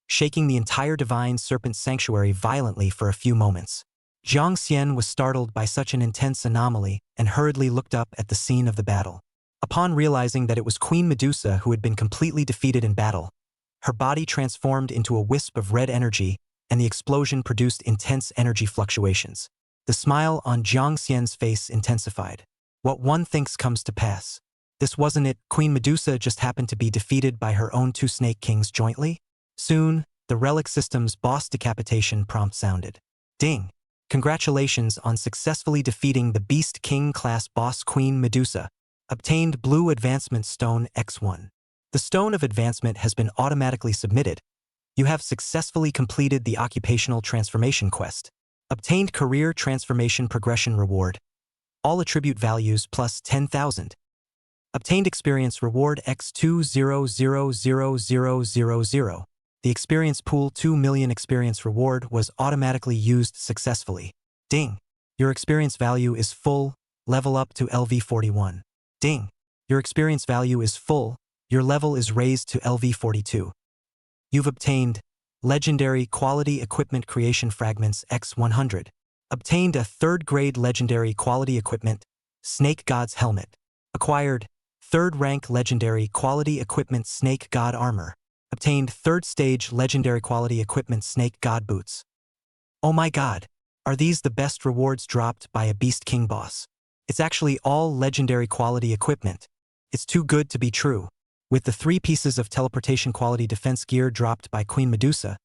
shaking the entire divine serpent sanctuary violently for a few moments. Jiang Xian was startled by such an intense anomaly and hurriedly looked up at the scene of the battle. Upon realizing that it was Queen Medusa who had been completely defeated in battle, her body transformed into a wisp of red energy, and the explosion produced intense energy fluctuations. The smile on Jiang Xian's face intensified. What one thinks comes to pass. This wasn't it, Queen Medusa just happened to be defeated by her own two Snake Kings jointly? Soon, the Relic System's boss decapitation prompt sounded. Ding! Congratulations on successfully defeating the Beast King class boss Queen Medusa. Obtained Blue Advancement Stone X1. The Stone of Advancement has been automatically submitted. You have successfully completed the Occupational Transformation quest. Obtained Career Transformation Progression Reward. All attribute values plus 10,000. Obtained Experience Reward X2000000. The Experience Pool 2 million Experience Reward was automatically used successfully. Ding! Your experience value is full, level up to LV41. Ding! Your experience value is full, your level is raised to LV42. You've obtained Legendary Quality Equipment Creation Fragments X100. Obtained a 3rd grade Legendary Quality Equipment, Snake God's Helmet. Acquired 3rd rank Legendary Quality Equipment Snake God Armor. Obtained 3rd stage Legendary Quality Equipment Snake God Boots. Oh my god, are these the best rewards dropped by a Beast King boss? It's actually all Legendary Quality Equipment. It's too good to be true. With the 3 pieces of teleportation quality defense gear dropped by Queen Medusa,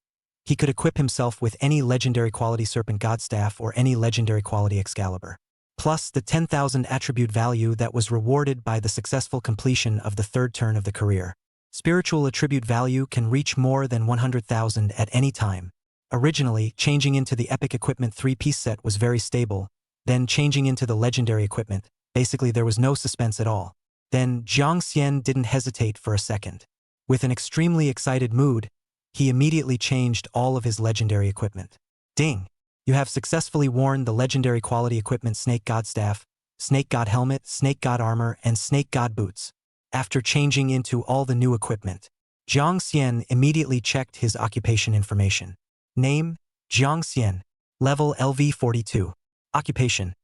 he could equip himself with any Legendary Quality Serpent God Staff or any Legendary Quality Excalibur. Plus the 10,000 attribute value that was rewarded by the successful completion of the 3rd turn of the career. Spiritual attribute value can reach more than 100,000 at any time. Originally, changing into the Epic Equipment 3-piece set was very stable, then changing into the Legendary Equipment, basically there was no suspense at all. Then Jiang Xian didn't hesitate for a second. With an extremely excited mood, he immediately changed all of his Legendary Equipment. Ding! You have successfully worn the Legendary Quality Equipment Snake God Staff, Snake God Helmet, Snake God Armor, and Snake God Boots. After changing into all the new equipment, Jiang Xian immediately checked his occupation information. Name, Jiang Xian. Level LV42. Occupation,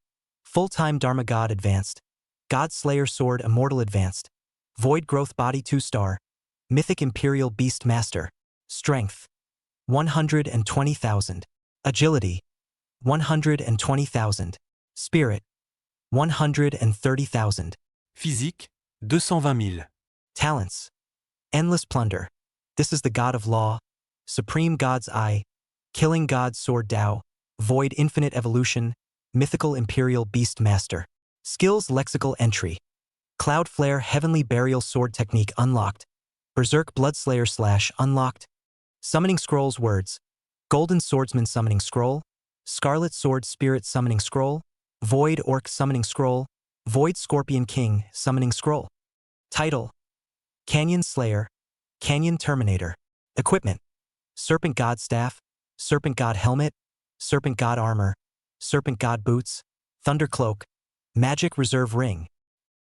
Full-time Dharma God Advanced, God Slayer Sword Immortal Advanced, Void Growth Body 2-star, Mythic Imperial Beast Master. Strength, 120,000. Agility, 120,000. Spirit, 130,000. Physique, 220 000. Talents, Endless Plunder. This is the God of Law, Supreme God's Eye, Killing God's Sword Tao, Void Infinite Evolution, Mythical Imperial Beast Master. Skills Lexical Entry. Cloud Flare Heavenly Burial Sword Technique unlocked. Berserk Bloodslayer / unlocked. Summoning Scrolls Words. Golden Swordsman Summoning Scroll, Scarlet Sword Spirit Summoning Scroll, Void Orc Summoning Scroll, Void Scorpion King Summoning Scroll. Title: Canyon Slayer, Canyon Terminator. Equipment: Serpent God Staff, Serpent God Helmet, Serpent God Armor, Serpent God Boots, Thunder Cloak, Magic Reserve Ring.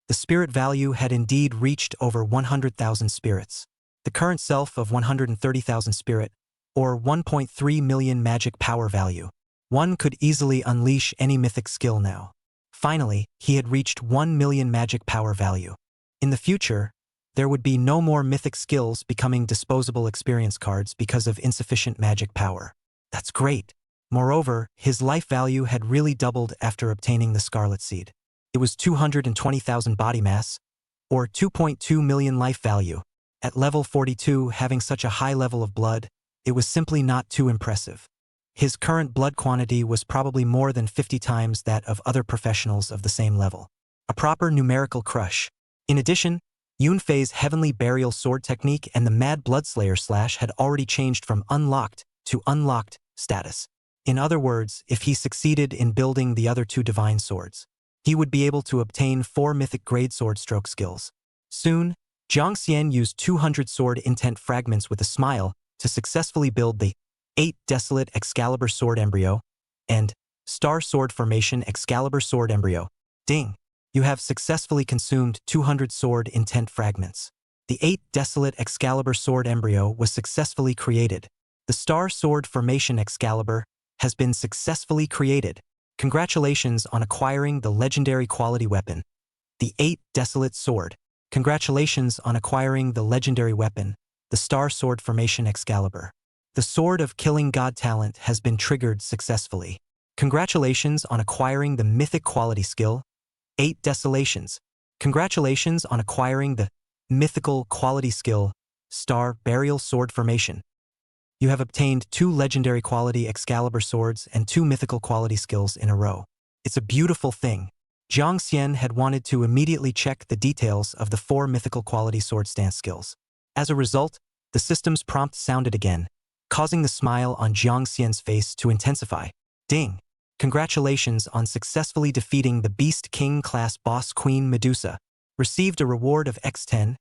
The spirit value had indeed reached over 100,000 spirits. The current self of 130,000 spirit, or 1.3 million magic power value. One could easily unleash any mythic skill now. Finally, he had reached 1 million magic power value. In the future, there would be no more mythic skills becoming disposable experience cards because of insufficient magic power. That's great. Moreover, his life value had really doubled after obtaining the Scarlet Seed. It was 220,000 body mass, or 2.2 million life value. At level 42, having such a high level of blood, it was simply not too impressive. His current blood quantity was probably more than 50 times that of other professionals of the same level. A proper numerical crush. In addition, Yunfei's Heavenly Burial Sword Technique and the Mad Bloodslayer / had already changed from unlocked to unlocked status. In other words, if he succeeded in building the other 2 divine swords, he would be able to obtain 4 mythic grade sword stroke skills. Soon, Jiang Xian used 200 sword intent fragments with a smile to successfully build the 8 Desolate Excalibur Sword Embryo and Star Sword Formation Excalibur Sword Embryo. Ding! You have successfully consumed 200 sword intent fragments. The 8 Desolate Excalibur sword embryo was successfully created. The Star Sword Formation Excalibur has been successfully created. Congratulations on acquiring the legendary quality weapon. The 8 Desolate Sword. Congratulations on acquiring the legendary weapon, the Star Sword Formation Excalibur. The Sword of Killing God talent has been triggered successfully. Congratulations on acquiring the Mythic quality skill, 8 Desolations. Congratulations on acquiring the Mythical quality skill, Star Burial Sword Formation. You have obtained 2 legendary quality Excalibur swords and 2 mythical quality skills in a row. It's a beautiful thing. Jiang Xian had wanted to immediately check the details of the 4 mythical quality sword stance skills. As a result, the system's prompt sounded again, causing the smile on Jiang Xian's face to intensify. Ding! Congratulations on successfully defeating the Beast King class boss Queen Medusa. Received a reward of X10,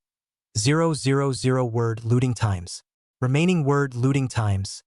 000 word looting times. Remaining word looting times,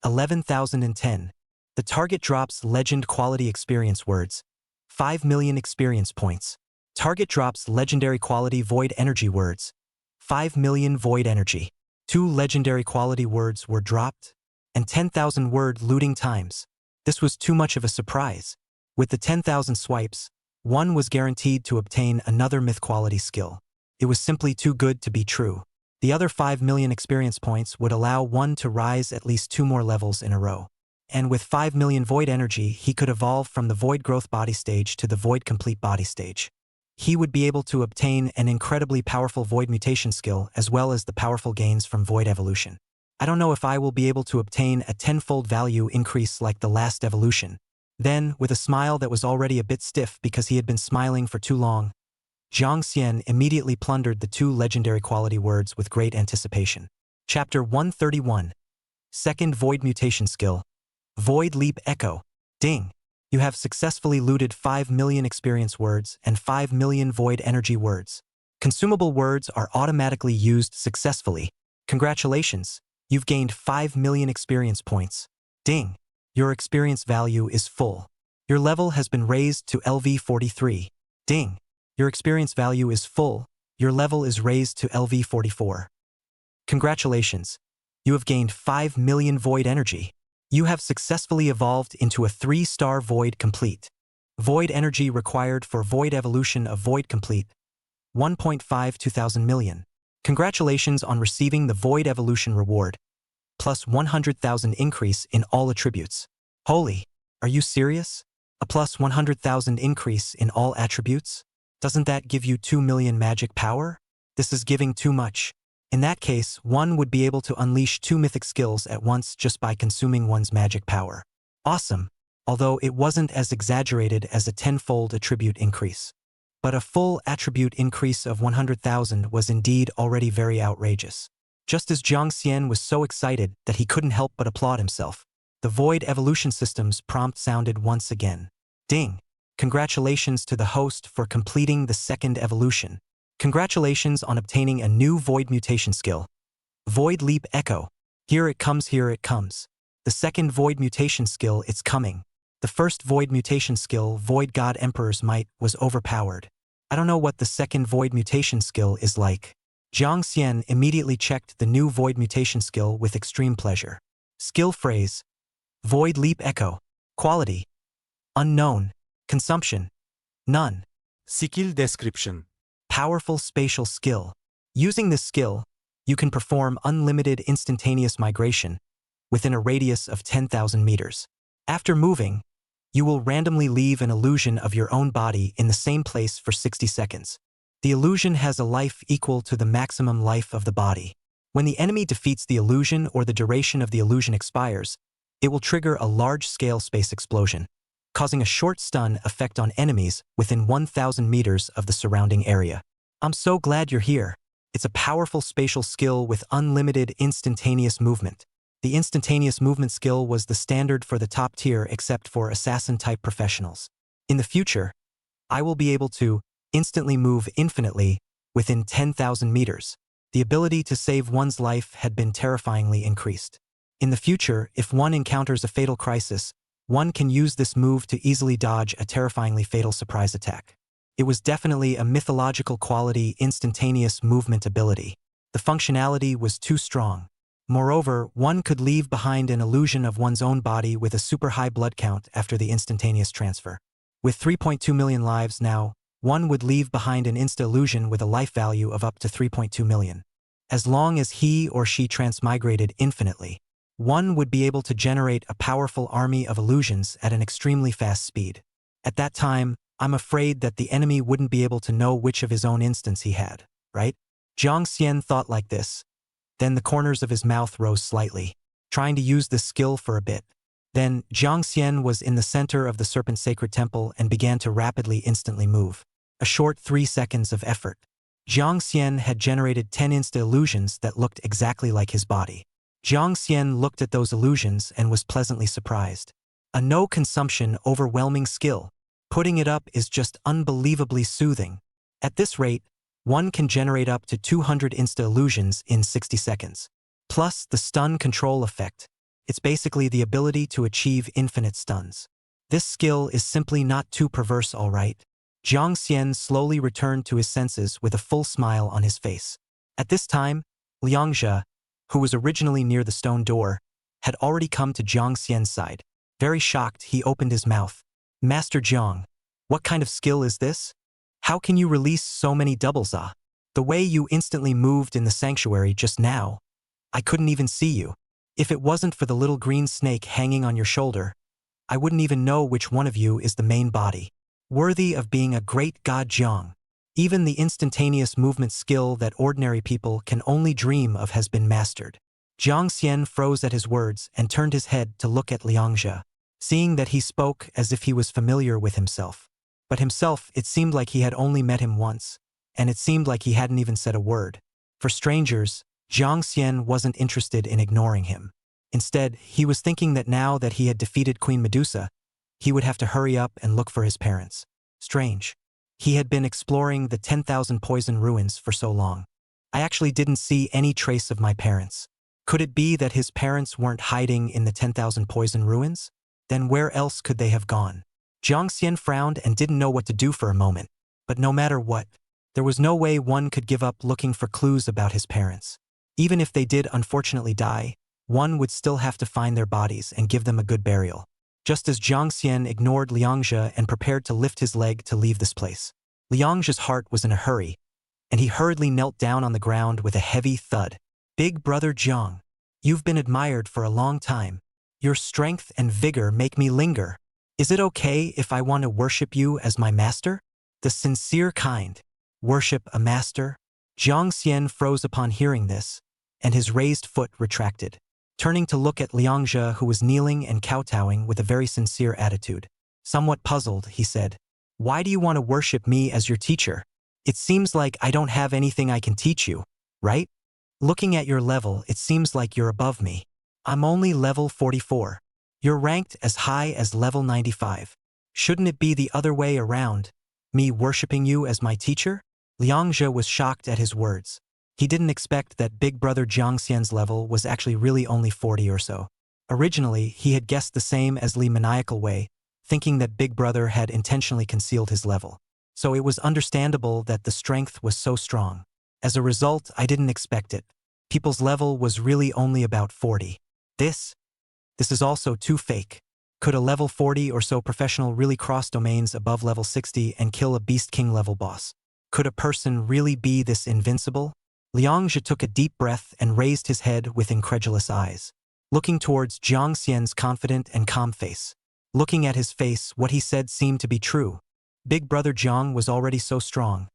11,010. The target drops legend quality experience words, 5 million experience points. Target drops legendary quality void energy words, 5 million void energy. 2 legendary quality words were dropped, and 10,000 word looting times. This was too much of a surprise. With the 10,000 swipes, one was guaranteed to obtain another myth quality skill. It was simply too good to be true. The other 5 million experience points would allow one to rise at least 2 more levels in a row. And with 5 million void energy, he could evolve from the void growth body stage to the void complete body stage. He would be able to obtain an incredibly powerful void mutation skill as well as the powerful gains from void evolution. I don't know if I will be able to obtain a 10-fold value increase like the last evolution. Then, with a smile that was already a bit stiff because he had been smiling for too long, Jiang Xian immediately plundered the 2 legendary quality words with great anticipation. Chapter 131. Second Void Mutation Skill. Void Leap Echo. Ding! You have successfully looted 5 million experience words and 5 million void energy words. Consumable words are automatically used successfully. Congratulations! You've gained 5 million experience points. Ding! Your experience value is full. Your level has been raised to LV 43. Ding! Your experience value is full. Your level is raised to LV 44. Congratulations! You have gained 5 million void energy. You have successfully evolved into a 3-star void complete. Void energy required for void evolution of void complete, 1.5 2000 million. Congratulations on receiving the void evolution reward, plus 100,000 increase in all attributes. Holy, are you serious? A plus 100,000 increase in all attributes? Doesn't that give you 2 million magic power? This is giving too much. In that case, one would be able to unleash 2 mythic skills at once just by consuming one's magic power. Awesome, although it wasn't as exaggerated as a 10-fold attribute increase. But a full attribute increase of 100,000 was indeed already very outrageous. Just as Jiang Xian was so excited that he couldn't help but applaud himself, the Void Evolution System's prompt sounded once again. Ding! Congratulations to the host for completing the second evolution. Congratulations on obtaining a new Void Mutation skill. Void Leap Echo. Here it comes, here it comes. The second Void Mutation skill, it's coming. The first Void Mutation skill, Void God Emperor's Might, was overpowered. I don't know what the second Void Mutation skill is like. Jiang Xian immediately checked the new Void Mutation skill with extreme pleasure. Skill phrase: Void Leap Echo. Quality: unknown. Consumption: none. Skill description. Powerful spatial skill. Using this skill, you can perform unlimited instantaneous migration within a radius of 10,000 meters. After moving, you will randomly leave an illusion of your own body in the same place for 60 seconds. The illusion has a life equal to the maximum life of the body. When the enemy defeats the illusion or the duration of the illusion expires, it will trigger a large-scale space explosion, causing a short stun effect on enemies within 1,000 meters of the surrounding area. I'm so glad you're here. It's a powerful spatial skill with unlimited instantaneous movement. The instantaneous movement skill was the standard for the top tier except for assassin-type professionals. In the future, I will be able to instantly move infinitely within 10,000 meters. The ability to save one's life had been terrifyingly increased. In the future, if one encounters a fatal crisis, one can use this move to easily dodge a terrifyingly fatal surprise attack. It was definitely a mythological quality instantaneous movement ability. The functionality was too strong. Moreover, one could leave behind an illusion of one's own body with a super high blood count after the instantaneous transfer. With 3.2 million lives now, one would leave behind an insta-illusion with a life value of up to 3.2 million. As long as he or she transmigrated infinitely, one would be able to generate a powerful army of illusions at an extremely fast speed. At that time, I'm afraid that the enemy wouldn't be able to know which of his own instants he had, right? Jiang Xian thought like this. Then the corners of his mouth rose slightly, trying to use this skill for a bit. Then Jiang Xian was in the center of the Serpent Sacred Temple and began to rapidly instantly move. A short 3 seconds of effort. Jiang Xian had generated 10 insta-illusions that looked exactly like his body. Jiang Xian looked at those illusions and was pleasantly surprised. A no-consumption, overwhelming skill. Putting it up is just unbelievably soothing. At this rate, one can generate up to 200 insta-illusions in 60 seconds. Plus the stun control effect. It's basically the ability to achieve infinite stuns. This skill is simply not too perverse, all right? Jiang Xian slowly returned to his senses with a full smile on his face. At this time, Liangzhe, who was originally near the stone door, had already come to Jiang Xian's side. Very shocked, he opened his mouth. Master Jiang, what kind of skill is this? How can you release so many doubles? The way you instantly moved in the sanctuary just now, I couldn't even see you. If it wasn't for the little green snake hanging on your shoulder, I wouldn't even know which one of you is the main body. Worthy of being a great god Jiang. Even the instantaneous movement skill that ordinary people can only dream of has been mastered. Jiang Xian froze at his words and turned his head to look at Liangzhe, seeing that he spoke as if he was familiar with himself. But himself, it seemed like he had only met him once, and it seemed like he hadn't even said a word. For strangers, Jiang Xian wasn't interested in ignoring him. Instead, he was thinking that now that he had defeated Queen Medusa, he would have to hurry up and look for his parents. Strange. He had been exploring the 10,000 poison ruins for so long. I actually didn't see any trace of my parents. Could it be that his parents weren't hiding in the 10,000 poison ruins? Then where else could they have gone? Jiang Xian frowned and didn't know what to do for a moment. But no matter what, there was no way one could give up looking for clues about his parents. Even if they did unfortunately die, one would still have to find their bodies and give them a good burial. Just as Jiang Xian ignored Liangzhe and prepared to lift his leg to leave this place, Liangzhe's heart was in a hurry, and he hurriedly knelt down on the ground with a heavy thud. Big brother Jiang, you've been admired for a long time. Your strength and vigor make me linger. Is it okay if I want to worship you as my master? The sincere kind. Worship a master? Jiang Xian froze upon hearing this, and his raised foot retracted. Turning to look at Liangzhe, who was kneeling and kowtowing with a very sincere attitude. Somewhat puzzled, he said, "Why do you want to worship me as your teacher? It seems like I don't have anything I can teach you, right? Looking at your level, it seems like you're above me. I'm only level 44. You're ranked as high as level 95. Shouldn't it be the other way around? Me worshiping you as my teacher?" Liangzhe was shocked at his words. He didn't expect that big brother Jiang Xian's level was actually really only 40 or so. Originally, he had guessed the same as Li maniacal way, thinking that big brother had intentionally concealed his level. So it was understandable that the strength was so strong. As a result, I didn't expect it. People's level was really only about 40. This is also too fake. Could a level 40 or so professional really cross domains above level 60 and kill a Beast King level boss? Could a person really be this invincible? Liangzhe took a deep breath and raised his head with incredulous eyes, looking towards Jiang Xian's confident and calm face. Looking at his face, what he said seemed to be true. Big brother Jiang was already so strong.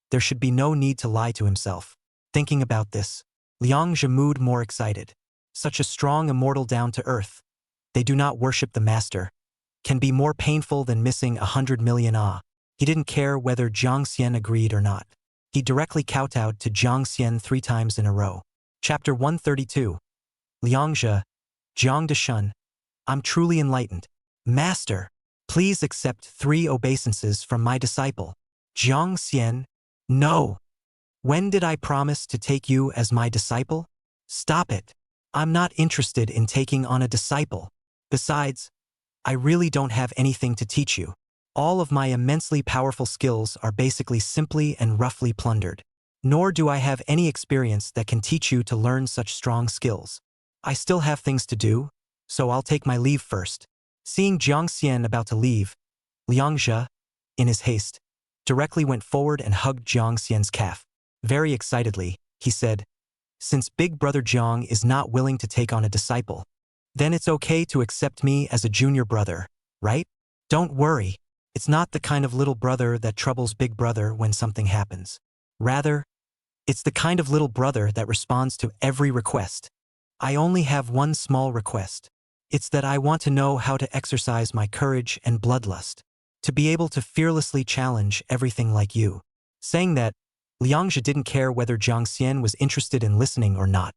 There should be no need to lie to himself. Thinking about this, Liangzhe moved more excited. Such a strong immortal down to earth. They do not worship the master. Can be more painful than missing 100 million ah. He didn't care whether Jiang Xian agreed or not. He directly kowtowed to Jiang Xian 3 times in a row. Chapter 132. Liangzhe, Jiang Deshun, I'm truly enlightened. Master, please accept 3 obeisances from my disciple. Jiang Xian, no. When did I promise to take you as my disciple? Stop it. I'm not interested in taking on a disciple. Besides, I really don't have anything to teach you. All of my immensely powerful skills are basically simply and roughly plundered. Nor do I have any experience that can teach you to learn such strong skills. I still have things to do, so I'll take my leave first." Seeing Jiang Xian about to leave, Liangzhe, in his haste, directly went forward and hugged Jiang Xian's calf. Very excitedly, he said, "Since Big Brother Jiang is not willing to take on a disciple, then it's okay to accept me as a junior brother, right? Don't worry, it's not the kind of little brother that troubles Big Brother when something happens. Rather, it's the kind of little brother that responds to every request. I only have one small request. It's that I want to know how to exercise my courage and bloodlust, to be able to fearlessly challenge everything like you." Saying that, Liangzhe didn't care whether Jiang Xian was interested in listening or not,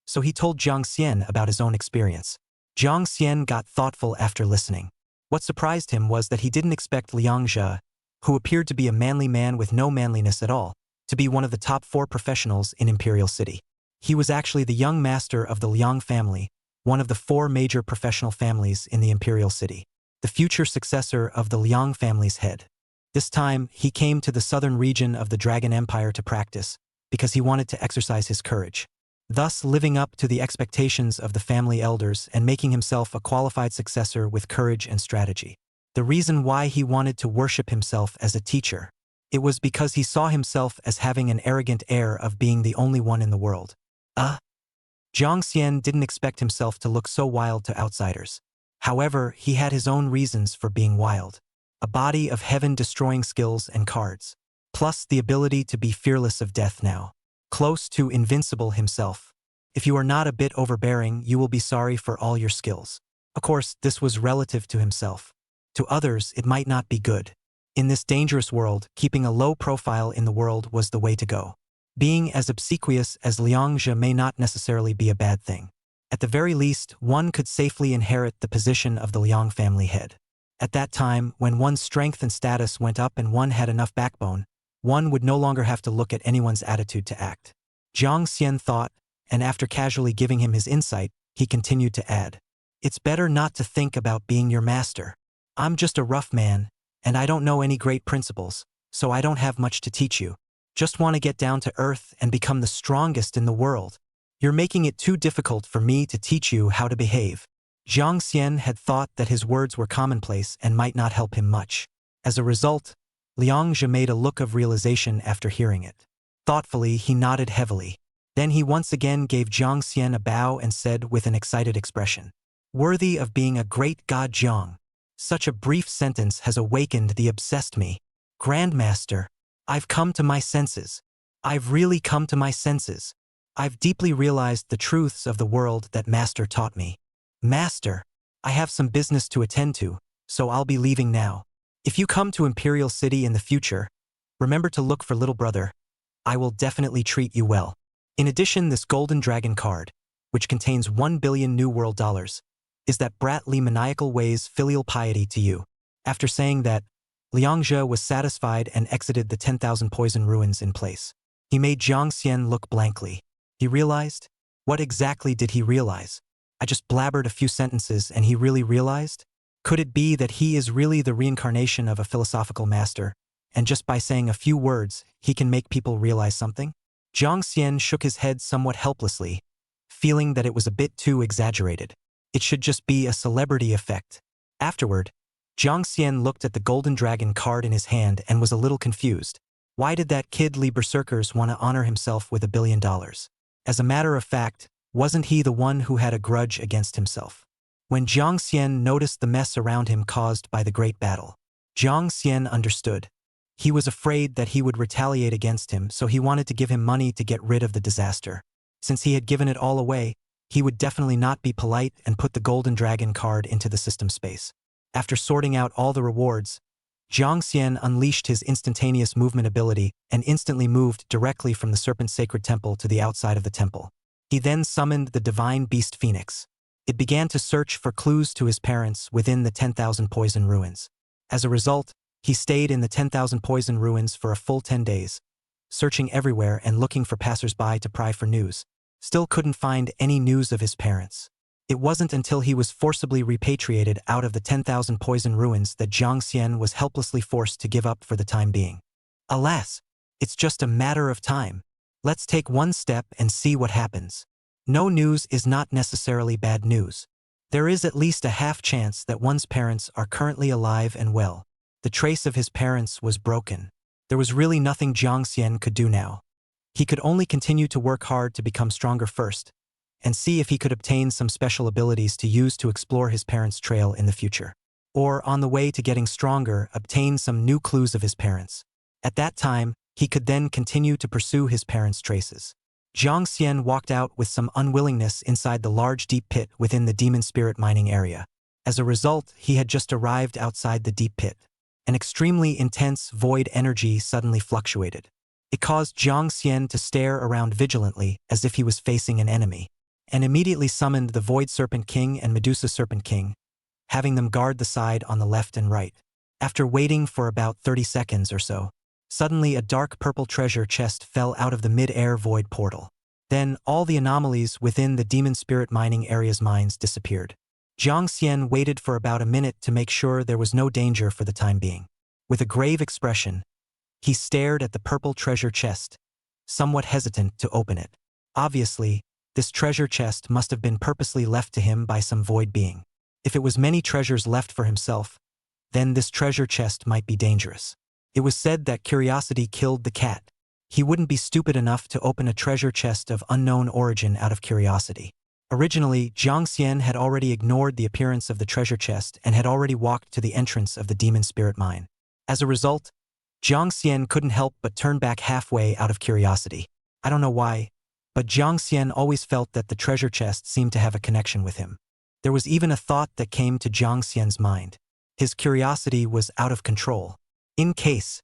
so he told Jiang Xian about his own experience. Jiang Xian got thoughtful after listening. What surprised him was that he didn't expect Liangzhe, who appeared to be a manly man with no manliness at all, to be one of the top 4 professionals in Imperial City. He was actually the young master of the Liang family, one of the 4 major professional families in the Imperial City, the future successor of the Liang family's head. This time, he came to the southern region of the Dragon Empire to practice, because he wanted to exercise his courage, thus living up to the expectations of the family elders and making himself a qualified successor with courage and strategy. The reason why he wanted to worship himself as a teacher, it was because he saw himself as having an arrogant air of being the only one in the world. Jiang Xian didn't expect himself to look so wild to outsiders. However, he had his own reasons for being wild. A body of heaven-destroying skills and cards, plus the ability to be fearless of death now. Close to invincible himself. If you are not a bit overbearing, you will be sorry for all your skills. Of course, this was relative to himself. To others, it might not be good. In this dangerous world, keeping a low profile in the world was the way to go. Being as obsequious as Liangzhe may not necessarily be a bad thing. At the very least, one could safely inherit the position of the Liang family head. At that time, when one's strength and status went up and one had enough backbone, one would no longer have to look at anyone's attitude to act. Jiang Xian thought, and after casually giving him his insight, he continued to add, "It's better not to think about being your master. I'm just a rough man, and I don't know any great principles, so I don't have much to teach you. Just want to get down to earth and become the strongest in the world. You're making it too difficult for me to teach you how to behave." Jiang Xian had thought that his words were commonplace and might not help him much. As a result, Liangzhe made a look of realization after hearing it. Thoughtfully, he nodded heavily. Then he once again gave Jiang Xian a bow and said with an excited expression, "Worthy of being a great god Jiang. Such a brief sentence has awakened the obsessed me. Grandmaster, I've come to my senses. I've really come to my senses. I've deeply realized the truths of the world that Master taught me. Master, I have some business to attend to, so I'll be leaving now. If you come to Imperial City in the future, remember to look for little brother. I will definitely treat you well." In addition, this Golden Dragon card, which contains 1 billion New World dollars, is that Bratly maniacal way's filial piety to you. After saying that, Liangzhe was satisfied and exited the 10,000 poison ruins in place. He made Jiang Xian look blankly. He realized? What exactly did he realize? I just blabbered a few sentences and he really realized? Could it be that he is really the reincarnation of a philosophical master, and just by saying a few words, he can make people realize something? Jiang Xian shook his head somewhat helplessly, feeling that it was a bit too exaggerated. It should just be a celebrity effect. Afterward, Jiang Xian looked at the Golden Dragon card in his hand and was a little confused. Why did that kid Li Berserkers want to honor himself with $1 billion? As a matter of fact, wasn't he the one who had a grudge against himself? When Jiang Xian noticed the mess around him caused by the great battle, Jiang Xian understood. He was afraid that he would retaliate against him, so he wanted to give him money to get rid of the disaster. Since he had given it all away, he would definitely not be polite and put the Golden Dragon card into the system space. After sorting out all the rewards, Jiang Xian unleashed his instantaneous movement ability and instantly moved directly from the Serpent Sacred Temple to the outside of the temple. He then summoned the Divine Beast Phoenix. It began to search for clues to his parents within the 10,000 poison ruins. As a result, he stayed in the 10,000 poison ruins for a full 10 days, searching everywhere and looking for passers-by to pry for news. Still couldn't find any news of his parents. It wasn't until he was forcibly repatriated out of the 10,000 poison ruins that Jiang Xian was helplessly forced to give up for the time being. Alas, it's just a matter of time. Let's take one step and see what happens. No news is not necessarily bad news. There is at least a half chance that one's parents are currently alive and well. The trace of his parents was broken. There was really nothing Jiang Xian could do now. He could only continue to work hard to become stronger first, and see if he could obtain some special abilities to use to explore his parents' trail in the future. Or, on the way to getting stronger, obtain some new clues of his parents. At that time, he could then continue to pursue his parents' traces. Jiang Xian walked out with some unwillingness inside the large deep pit within the demon spirit mining area. As a result, he had just arrived outside the deep pit. An extremely intense void energy suddenly fluctuated. It caused Jiang Xian to stare around vigilantly as if he was facing an enemy, and immediately summoned the Void Serpent King and Medusa Serpent King, having them guard the side on the left and right. After waiting for about 30 seconds or so, suddenly a dark purple treasure chest fell out of the mid-air void portal. Then, all the anomalies within the demon spirit mining area's mines disappeared. Jiang Xian waited for about a minute to make sure there was no danger for the time being. With a grave expression, he stared at the purple treasure chest, somewhat hesitant to open it. Obviously, this treasure chest must have been purposely left to him by some void being. If it was many treasures left for himself, then this treasure chest might be dangerous. It was said that curiosity killed the cat. He wouldn't be stupid enough to open a treasure chest of unknown origin out of curiosity. Originally, Jiang Xian had already ignored the appearance of the treasure chest and had already walked to the entrance of the demon spirit mine. As a result, Jiang Xian couldn't help but turn back halfway out of curiosity. I don't know why, but Jiang Xian always felt that the treasure chest seemed to have a connection with him. There was even a thought that came to Jiang Xian's mind. His curiosity was out of control. In case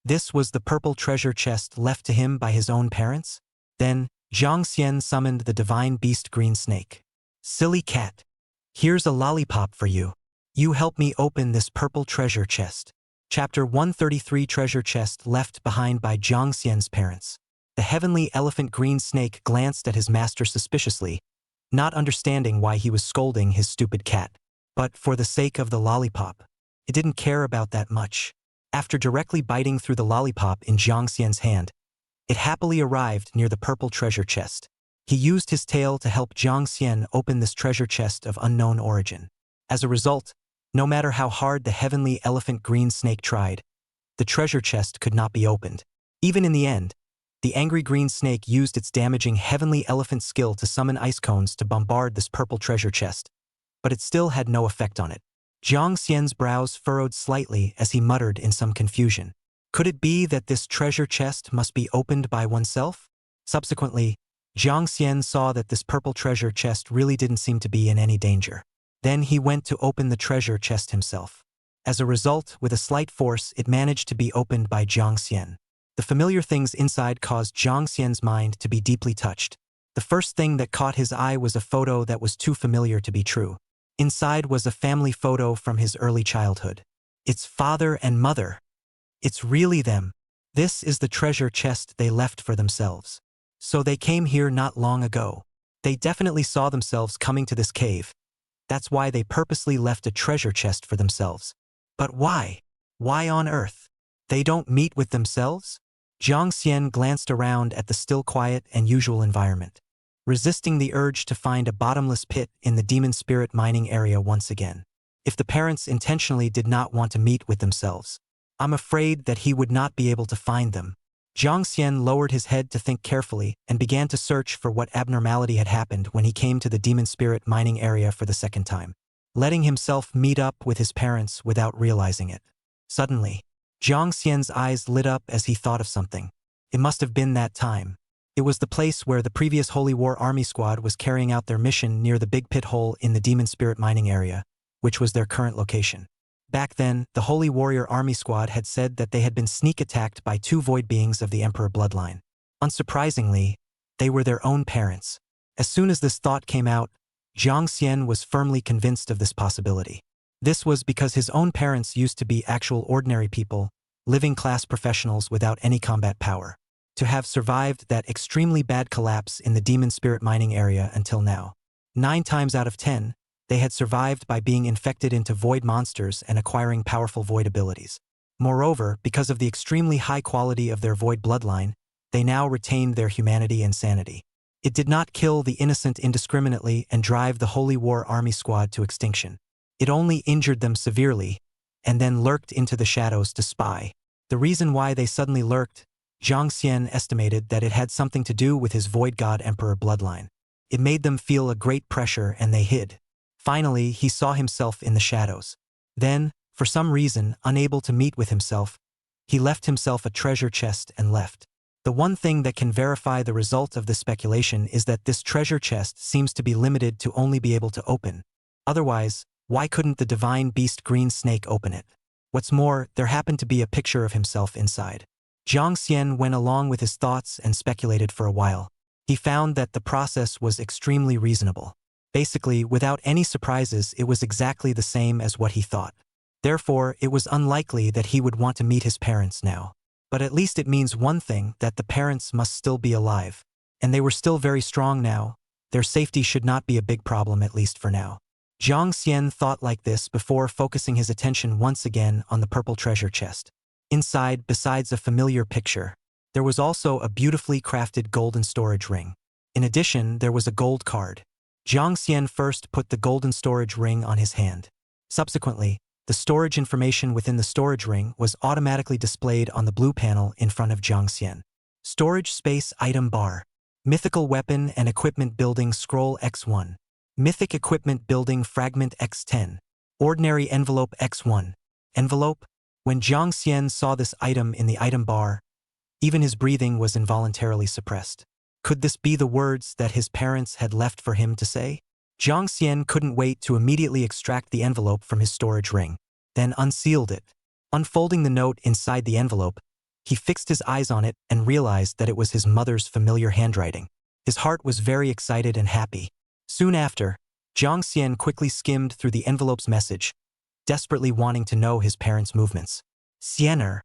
this was the purple treasure chest left to him by his own parents? Then, Jiang Xian summoned the divine beast green snake. Silly cat. Here's a lollipop for you. You help me open this purple treasure chest. Chapter 133 Treasure Chest Left Behind by Jiang Xian's Parents. The heavenly elephant green snake glanced at his master suspiciously, not understanding why he was scolding his stupid cat. But for the sake of the lollipop, it didn't care about that much. After directly biting through the lollipop in Jiang Xian's hand, it happily arrived near the purple treasure chest. He used his tail to help Jiang Xian open this treasure chest of unknown origin. As a result, no matter how hard the heavenly elephant green snake tried, the treasure chest could not be opened. Even in the end, the angry green snake used its damaging heavenly elephant skill to summon ice cones to bombard this purple treasure chest, but it still had no effect on it. Jiang Xian's brows furrowed slightly as he muttered in some confusion. Could it be that this treasure chest must be opened by oneself? Subsequently, Jiang Xian saw that this purple treasure chest really didn't seem to be in any danger. Then he went to open the treasure chest himself. As a result, with a slight force, it managed to be opened by Jiang Xian. The familiar things inside caused Jiang Xian's mind to be deeply touched. The first thing that caught his eye was a photo that was too familiar to be true. Inside was a family photo from his early childhood. It's father and mother. It's really them. This is the treasure chest they left for themselves. So they came here not long ago. They definitely saw themselves coming to this cave. That's why they purposely left a treasure chest for themselves. But why? Why on earth? They don't meet with themselves? Jiang Xian glanced around at the still quiet and usual environment, resisting the urge to find a bottomless pit in the demon spirit mining area once again. If the parents intentionally did not want to meet with themselves, I'm afraid that he would not be able to find them. Jiang Xian lowered his head to think carefully and began to search for what abnormality had happened when he came to the demon spirit mining area for the second time, letting himself meet up with his parents without realizing it. Suddenly, Jiang Xian's eyes lit up as he thought of something. It must have been that time. It was the place where the previous Holy War Army Squad was carrying out their mission near the big pit hole in the demon spirit mining area, which was their current location. Back then, the Holy Warrior Army Squad had said that they had been sneak attacked by two void beings of the Emperor bloodline. Unsurprisingly, they were their own parents. As soon as this thought came out, Jiang Xian was firmly convinced of this possibility. This was because his own parents used to be actual ordinary people, living class professionals without any combat power, to have survived that extremely bad collapse in the demon spirit mining area until now. 9 times out of 10, they had survived by being infected into void monsters and acquiring powerful void abilities. Moreover, because of the extremely high quality of their void bloodline, they now retained their humanity and sanity. It did not kill the innocent indiscriminately and drive the Holy War Army squad to extinction. It only injured them severely, and then lurked into the shadows to spy. The reason why they suddenly lurked, Jiang Xian estimated that it had something to do with his Void God Emperor bloodline. It made them feel a great pressure and they hid. Finally, he saw himself in the shadows. Then, for some reason, unable to meet with himself, he left himself a treasure chest and left. The one thing that can verify the result of this speculation is that this treasure chest seems to be limited to only be able to open. Otherwise, why couldn't the divine beast green snake open it? What's more, there happened to be a picture of himself inside. Jiang Xian went along with his thoughts and speculated for a while. He found that the process was extremely reasonable. Basically, without any surprises, it was exactly the same as what he thought. Therefore, it was unlikely that he would want to meet his parents now. But at least it means one thing, that the parents must still be alive. And they were still very strong now. Their safety should not be a big problem, at least for now. Jiang Xian thought like this before focusing his attention once again on the purple treasure chest. Inside, besides a familiar picture, there was also a beautifully crafted golden storage ring. In addition, there was a gold card. Jiang Xian first put the golden storage ring on his hand. Subsequently, the storage information within the storage ring was automatically displayed on the blue panel in front of Jiang Xian. Storage space item bar. Mythical weapon and equipment building scroll X1. Mythic equipment building fragment X10. Ordinary envelope X1. Envelope? When Jiang Xian saw this item in the item bar, even his breathing was involuntarily suppressed. Could this be the words that his parents had left for him to say? Jiang Xian couldn't wait to immediately extract the envelope from his storage ring, then unsealed it. Unfolding the note inside the envelope, he fixed his eyes on it and realized that it was his mother's familiar handwriting. His heart was very excited and happy. Soon after, Jiang Xian quickly skimmed through the envelope's message, desperately wanting to know his parents' movements. Xianer.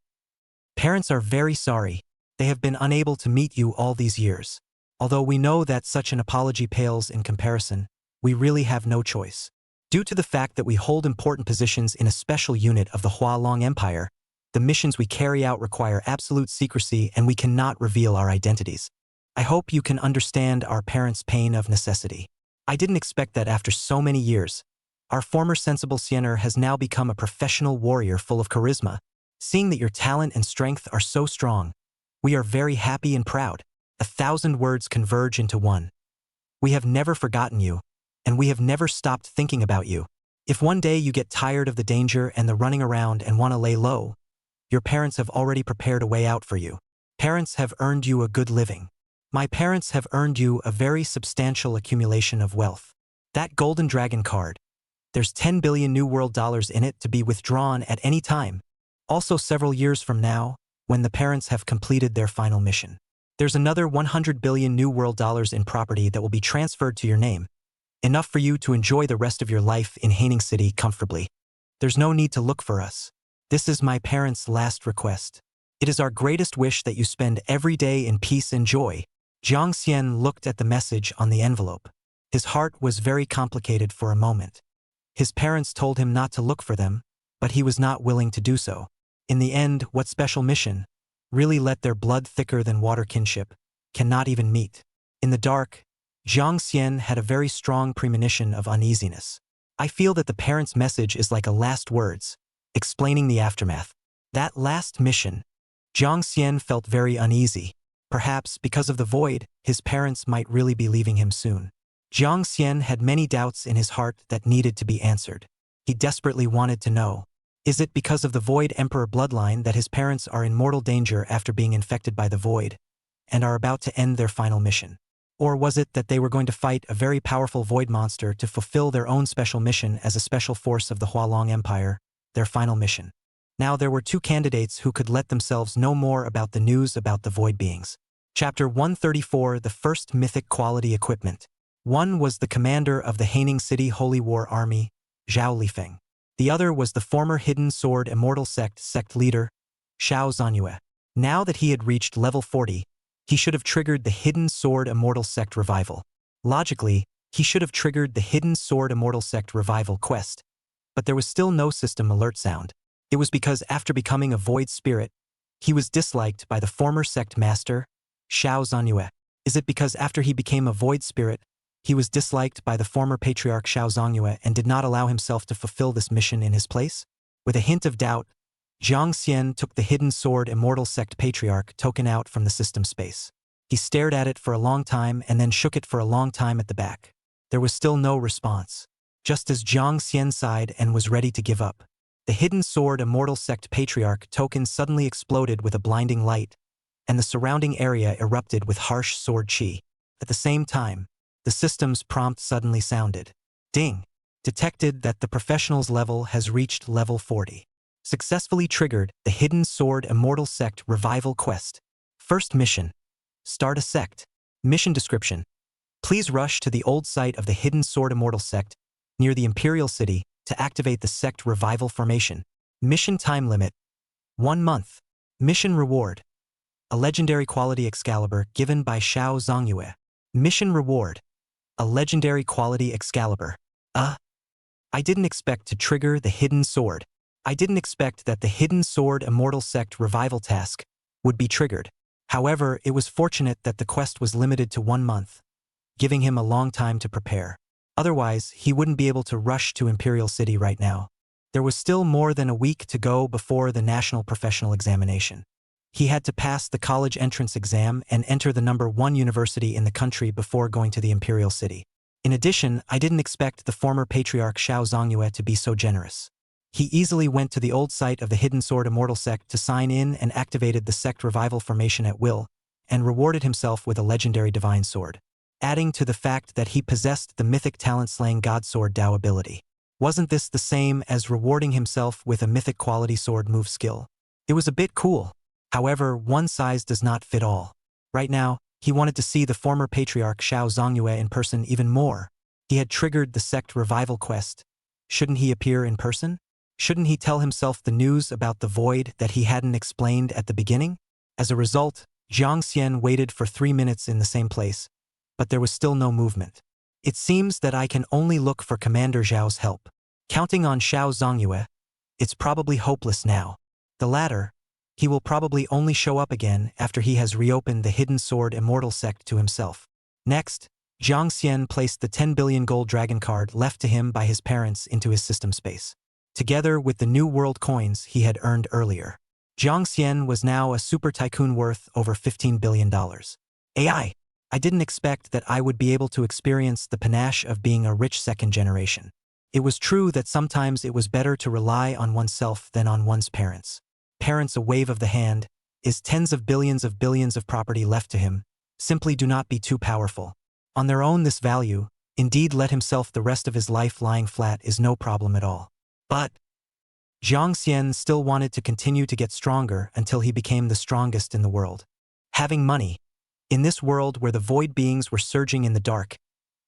Parents are very sorry. They have been unable to meet you all these years. Although we know that such an apology pales in comparison, we really have no choice. Due to the fact that we hold important positions in a special unit of the Hualong Empire, the missions we carry out require absolute secrecy and we cannot reveal our identities. I hope you can understand our parents' pain of necessity. I didn't expect that after so many years, our former sensible Xianer has now become a professional warrior full of charisma. Seeing that your talent and strength are so strong, we are very happy and proud. 1,000 words converge into one. We have never forgotten you, and we have never stopped thinking about you. If one day you get tired of the danger and the running around and want to lay low, your parents have already prepared a way out for you. Parents have earned you a good living. My parents have earned you a very substantial accumulation of wealth. That golden dragon card, there's 10 billion New World dollars in it to be withdrawn at any time. Also several years from now, when the parents have completed their final mission. There's another 100 billion New World dollars in property that will be transferred to your name. Enough for you to enjoy the rest of your life in Haining City comfortably. There's no need to look for us. This is my parents' last request. It is our greatest wish that you spend every day in peace and joy. Jiang Xian looked at the message on the envelope. His heart was very complicated for a moment. His parents told him not to look for them, but he was not willing to do so. In the end, what special mission, really let their blood thicker than water kinship, cannot even meet? In the dark, Jiang Xian had a very strong premonition of uneasiness. I feel that the parents' message is like a last words, explaining the aftermath. That last mission, Jiang Xian felt very uneasy. Perhaps because of the void, his parents might really be leaving him soon. Jiang Xian had many doubts in his heart that needed to be answered. He desperately wanted to know. Is it because of the Void Emperor bloodline that his parents are in mortal danger after being infected by the Void, and are about to end their final mission? Or was it that they were going to fight a very powerful Void monster to fulfill their own special mission as a special force of the Hualong Empire, their final mission? Now there were two candidates who could let themselves know more about the news about the Void beings. Chapter 134, The First Mythic Quality Equipment. One was the commander of the Haining City Holy War Army, Zhao Lifeng. The other was the former Hidden Sword Immortal sect leader, Xiao Zanyue. Now that he had reached level 40, he should have triggered the Hidden Sword Immortal Sect revival. Logically, He should have triggered the Hidden Sword Immortal Sect revival quest, but there was still no system alert sound. It was because after becoming a void spirit, he was disliked by the former sect master, Xiao Zongyue. Is it because after he became a void spirit, he was disliked by the former patriarch Xiao Zongyue and did not allow himself to fulfill this mission in his place? With a hint of doubt, Jiang Xian took the Hidden Sword Immortal Sect Patriarch token out from the system space. He stared at it for a long time and then shook it for a long time at the back. There was still no response. Just as Jiang Xian sighed and was ready to give up, the Hidden Sword Immortal Sect Patriarch token suddenly exploded with a blinding light, and the surrounding area erupted with harsh sword chi. At the same time, the system's prompt suddenly sounded. Ding! Detected that the professional's level has reached level 40. Successfully triggered the Hidden Sword Immortal Sect Revival Quest. First mission. Start a sect. Mission description. Please rush to the old site of the Hidden Sword Immortal Sect, near the Imperial City, to activate the sect revival formation. Mission time limit. 1 month. Mission reward. A legendary quality Excalibur given by Xiao Zongyue. Mission reward. A legendary quality Excalibur. I didn't expect to trigger the Hidden Sword. I didn't expect that the Hidden Sword Immortal Sect revival task would be triggered. However, it was fortunate that the quest was limited to 1 month, giving him a long time to prepare. Otherwise, he wouldn't be able to rush to Imperial City right now. There was still more than a week to go before the National Professional Examination. He had to pass the college entrance exam and enter the #1 university in the country before going to the Imperial City. In addition, I didn't expect the former patriarch Xiao Zongyue to be so generous. He easily went to the old site of the Hidden Sword Immortal Sect to sign in and activated the sect revival formation at will, and rewarded himself with a legendary divine sword, adding to the fact that he possessed the mythic talent-slaying god sword Dao ability. Wasn't this the same as rewarding himself with a mythic quality sword move skill? It was a bit cool. However, one size does not fit all. Right now, he wanted to see the former patriarch Xiao Zongyue in person even more. He had triggered the sect revival quest. Shouldn't he appear in person? Shouldn't he tell himself the news about the void that he hadn't explained at the beginning? As a result, Jiang Xian waited for 3 minutes in the same place, but there was still no movement. It seems that I can only look for Commander Zhao's help. Counting on Xiao Zongyue, it's probably hopeless now. The latter, he will probably only show up again after he has reopened the Hidden Sword Immortal Sect to himself. Next, Jiang Xian placed the 10 billion gold dragon card left to him by his parents into his system space, together with the new world coins he had earned earlier. Jiang Xian was now a super tycoon worth over $15 billion. I didn't expect that I would be able to experience the panache of being a rich second generation. It was true that sometimes it was better to rely on oneself than on one's parents. Parents a wave of the hand, is tens of billions of property left to him, simply do not be too powerful. On their own this value, indeed let himself the rest of his life lying flat is no problem at all. But Jiang Xian still wanted to continue to get stronger until he became the strongest in the world. Having money. In this world where the void beings were surging in the dark,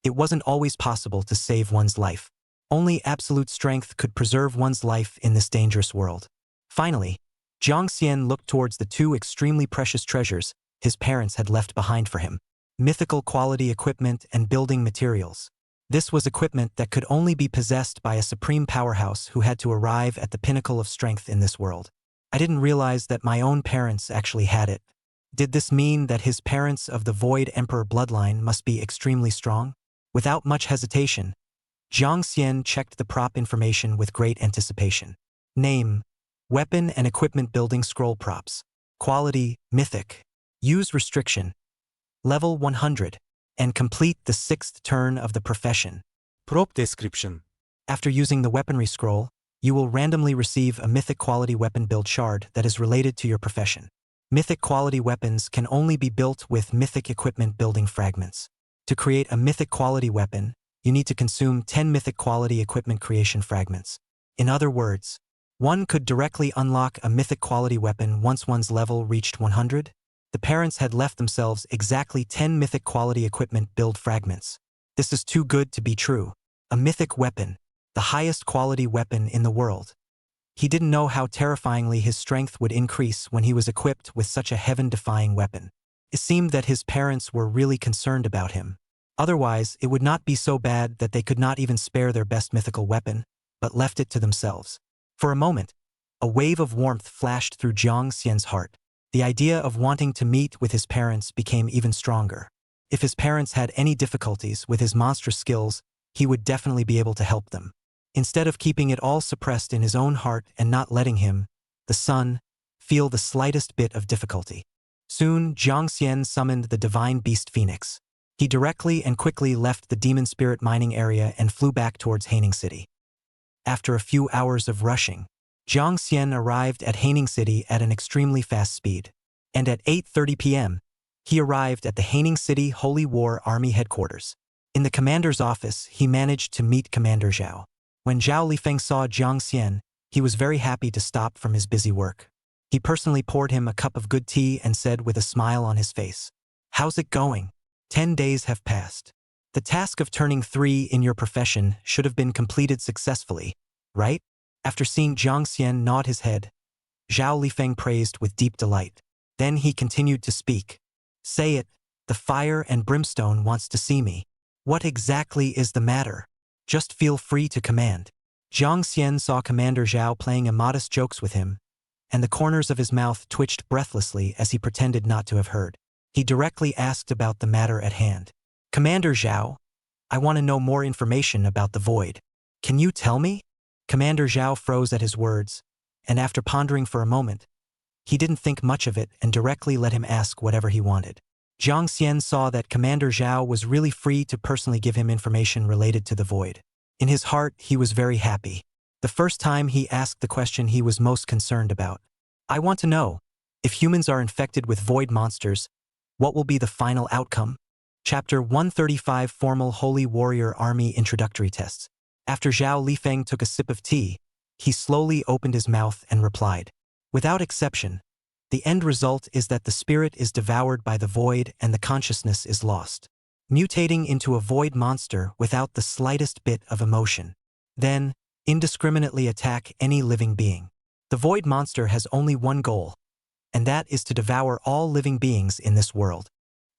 it wasn't always possible to save one's life. Only absolute strength could preserve one's life in this dangerous world. Finally, Jiang Xian looked towards the 2 extremely precious treasures his parents had left behind for him: mythical quality equipment and building materials. This was equipment that could only be possessed by a supreme powerhouse who had to arrive at the pinnacle of strength in this world. I didn't realize that my own parents actually had it. Did this mean that his parents of the Void Emperor bloodline must be extremely strong? Without much hesitation, Jiang Xian checked the prop information with great anticipation. Name: Weapon and Equipment Building Scroll Props. Quality: Mythic. Use restriction: Level 100. And complete the 6th turn of the profession. Prop description. After using the weaponry scroll, you will randomly receive a mythic quality weapon build shard that is related to your profession. Mythic quality weapons can only be built with mythic equipment building fragments. To create a mythic quality weapon, you need to consume 10 mythic quality equipment creation fragments. In other words, one could directly unlock a mythic quality weapon once one's level reached 100. The parents had left themselves exactly 10 mythic quality equipment build fragments. This is too good to be true. A mythic weapon, the highest quality weapon in the world. He didn't know how terrifyingly his strength would increase when he was equipped with such a heaven-defying weapon. It seemed that his parents were really concerned about him. Otherwise, it would not be so bad that they could not even spare their best mythical weapon, but left it to themselves. For a moment, a wave of warmth flashed through Jiang Xian's heart. The idea of wanting to meet with his parents became even stronger. If his parents had any difficulties with his monstrous skills, he would definitely be able to help them. Instead of keeping it all suppressed in his own heart and not letting him, the son, feel the slightest bit of difficulty. Soon, Jiang Xian summoned the divine beast Phoenix. He directly and quickly left the demon spirit mining area and flew back towards Haining City. After a few hours of rushing, Jiang Xian arrived at Haining City at an extremely fast speed. And at 8:30 p.m., he arrived at the Haining City Holy War Army headquarters. In the commander's office, he managed to meet Commander Zhao. When Zhao Lifeng saw Jiang Xian, he was very happy to stop from his busy work. He personally poured him a cup of good tea and said with a smile on his face, "How's it going? 10 days have passed. The task of turning 3 in your profession should have been completed successfully, right?" After seeing Jiang Xian nod his head, Zhao Lifeng praised with deep delight. Then he continued to speak. "Say it, the fire and brimstone wants to see me. What exactly is the matter? Just feel free to command." Jiang Xian saw Commander Zhao playing immodest jokes with him, and the corners of his mouth twitched breathlessly as he pretended not to have heard. He directly asked about the matter at hand. "Commander Zhao, I want to know more information about the void. Can you tell me?" Commander Zhao froze at his words, and after pondering for a moment, he didn't think much of it and directly let him ask whatever he wanted. Jiang Xian saw that Commander Zhao was really free to personally give him information related to the void. In his heart, he was very happy. The first time he asked the question he was most concerned about. "I want to know, if humans are infected with void monsters, what will be the final outcome?" Chapter 135 Formal Holy Warrior Army Introductory Tests. After Zhao Lifeng took a sip of tea, he slowly opened his mouth and replied. "Without exception, the end result is that the spirit is devoured by the void and the consciousness is lost, mutating into a void monster without the slightest bit of emotion. Then, indiscriminately attack any living being. The void monster has only one goal, and that is to devour all living beings in this world.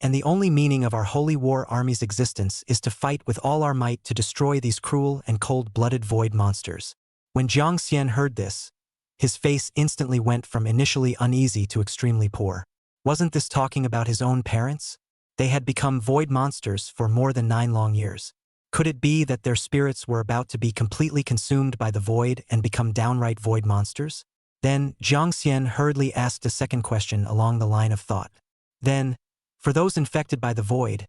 And the only meaning of our Holy War Army's existence is to fight with all our might to destroy these cruel and cold-blooded void monsters." When Jiang Xian heard this, his face instantly went from initially uneasy to extremely poor. Wasn't this talking about his own parents? They had become void monsters for more than 9 long years. Could it be that their spirits were about to be completely consumed by the void and become downright void monsters? Then, Jiang Xian hurriedly asked a second question along the line of thought. Then, for those infected by the void,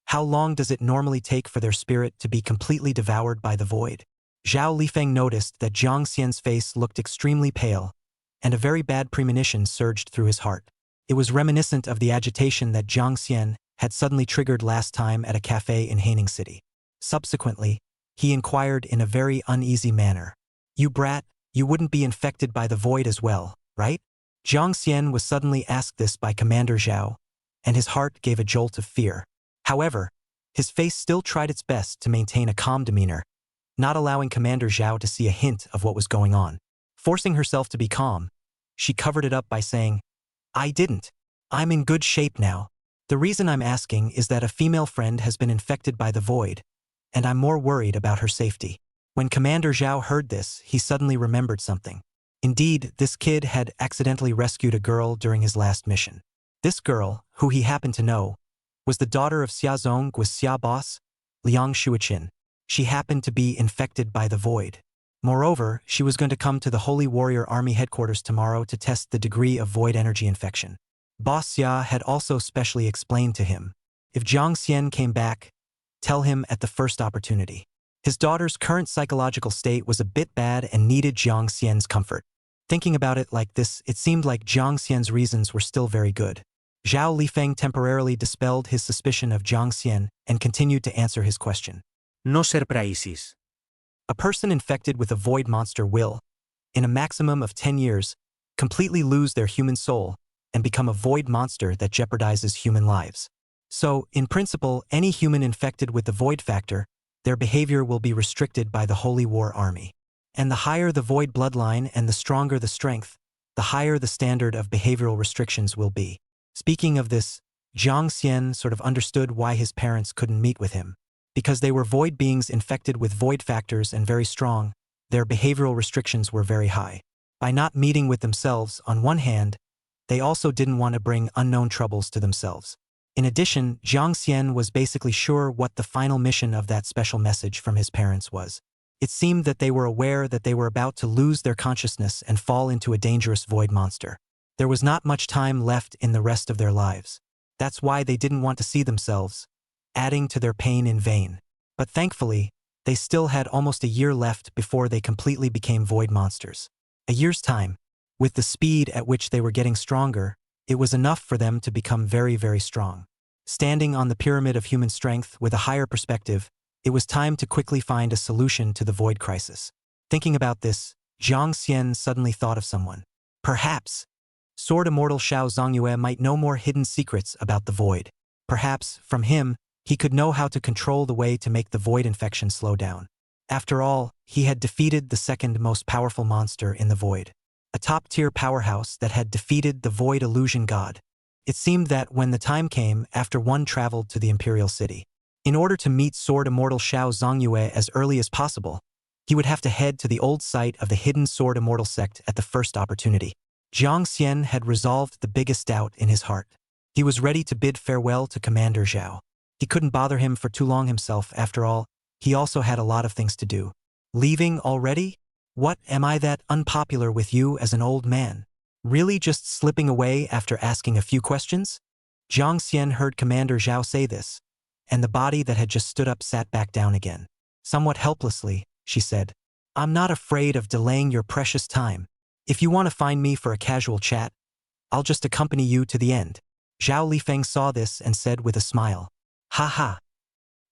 how long does it normally take for their spirit to be completely devoured by the void? Zhao Lifeng noticed that Jiang Xian's face looked extremely pale, and a very bad premonition surged through his heart. It was reminiscent of the agitation that Jiang Xian had suddenly triggered last time at a cafe in Haining City. Subsequently, he inquired in a very uneasy manner. "You brat, you wouldn't be infected by the void as well, right?" Jiang Xian was suddenly asked this by Commander Zhao, and his heart gave a jolt of fear. However, his face still tried its best to maintain a calm demeanor, not allowing Commander Zhao to see a hint of what was going on. Forcing herself to be calm, she covered it up by saying, "I didn't. I'm in good shape now. The reason I'm asking is that a female friend has been infected by the void, and I'm more worried about her safety." When Commander Zhao heard this, he suddenly remembered something. Indeed, this kid had accidentally rescued a girl during his last mission. This girl, who he happened to know, was the daughter of Xia Zong with Xia boss, Liang Shuiqin. She happened to be infected by the void. Moreover, she was going to come to the Holy Warrior Army headquarters tomorrow to test the degree of void energy infection. Boss Xia had also specially explained to him, if Jiang Xian came back, tell him at the first opportunity. His daughter's current psychological state was a bit bad and needed Jiang Xian's comfort. Thinking about it like this, it seemed like Jiang Xian's reasons were still very good. Zhao Lifeng temporarily dispelled his suspicion of Jiang Xian and continued to answer his question. No surprises. A person infected with a void monster will, in a maximum of 10 years, completely lose their human soul and become a void monster that jeopardizes human lives. So, in principle, any human infected with the void factor, their behavior will be restricted by the Holy War Army. And the higher the void bloodline and the stronger the strength, the higher the standard of behavioral restrictions will be. Speaking of this, Jiang Xian sort of understood why his parents couldn't meet with him. Because they were void beings infected with void factors and very strong, their behavioral restrictions were very high. By not meeting with themselves, on one hand, they also didn't want to bring unknown troubles to themselves. In addition, Jiang Xian was basically sure what the final mission of that special message from his parents was. It seemed that they were aware that they were about to lose their consciousness and fall into a dangerous void monster. There was not much time left in the rest of their lives. That's why they didn't want to see themselves, adding to their pain in vain. But thankfully, they still had almost a year left before they completely became void monsters. A year's time. With the speed at which they were getting stronger, it was enough for them to become very, very strong. Standing on the pyramid of human strength with a higher perspective, it was time to quickly find a solution to the void crisis. Thinking about this, Jiang Xian suddenly thought of someone. Perhaps Sword Immortal Xiao Zongyue might know more hidden secrets about the void. Perhaps, from him, he could know how to control the way to make the void infection slow down. After all, he had defeated the second most powerful monster in the void. A top-tier powerhouse that had defeated the void illusion god. It seemed that when the time came, after one traveled to the Imperial City, in order to meet Sword Immortal Xiao Zongyue as early as possible, he would have to head to the old site of the hidden Sword Immortal sect at the first opportunity. Jiang Xian had resolved the biggest doubt in his heart. He was ready to bid farewell to Commander Zhao. He couldn't bother him for too long himself, after all. He also had a lot of things to do. Leaving already? What, am I that unpopular with you as an old man? Really just slipping away after asking a few questions? Jiang Xian heard Commander Zhao say this, and the body that had just stood up sat back down again. Somewhat helplessly, she said, I'm not afraid of delaying your precious time. If you want to find me for a casual chat, I'll just accompany you to the end. Zhao Lifeng saw this and said with a smile, Haha.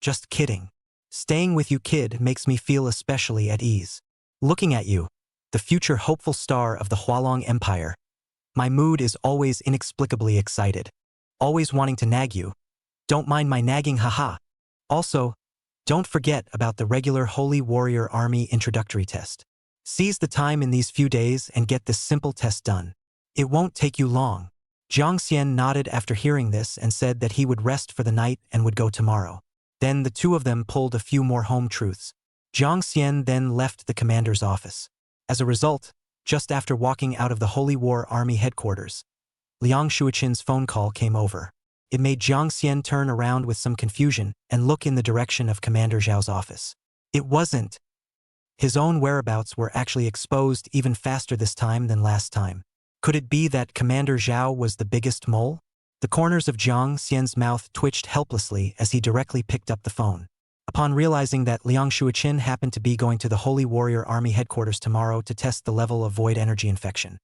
Just kidding. Staying with you, kid, makes me feel especially at ease. Looking at you, the future hopeful star of the Hualong Empire, my mood is always inexplicably excited. Always wanting to nag you. Don't mind my nagging, haha. Also, don't forget about the regular Holy Warrior Army introductory test. Seize the time in these few days and get this simple test done. It won't take you long. Jiang Xian nodded after hearing this and said that he would rest for the night and would go tomorrow. Then the two of them pulled a few more home truths. Jiang Xian then left the commander's office. As a result, just after walking out of the Holy War Army headquarters, Liang Shuichin's phone call came over. It made Jiang Xian turn around with some confusion and look in the direction of Commander Zhao's office. It wasn't. His own whereabouts were actually exposed even faster this time than last time. Could it be that Commander Zhao was the biggest mole? The corners of Jiang Xian's mouth twitched helplessly as he directly picked up the phone. Upon realizing that Liang Shuichin happened to be going to the Holy Warrior Army headquarters tomorrow to test the level of void energy infection,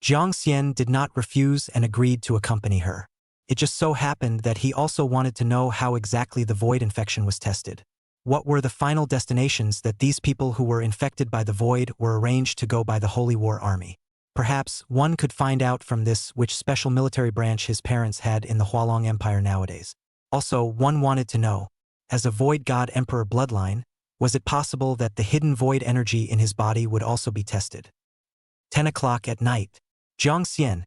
Jiang Xian did not refuse and agreed to accompany her. It just so happened that he also wanted to know how exactly the void infection was tested. What were the final destinations that these people who were infected by the void were arranged to go by the Holy War Army? Perhaps one could find out from this which special military branch his parents had in the Hualong Empire nowadays. Also, one wanted to know, as a void god emperor bloodline, was it possible that the hidden void energy in his body would also be tested? 10 o'clock at night. Jiang Xian,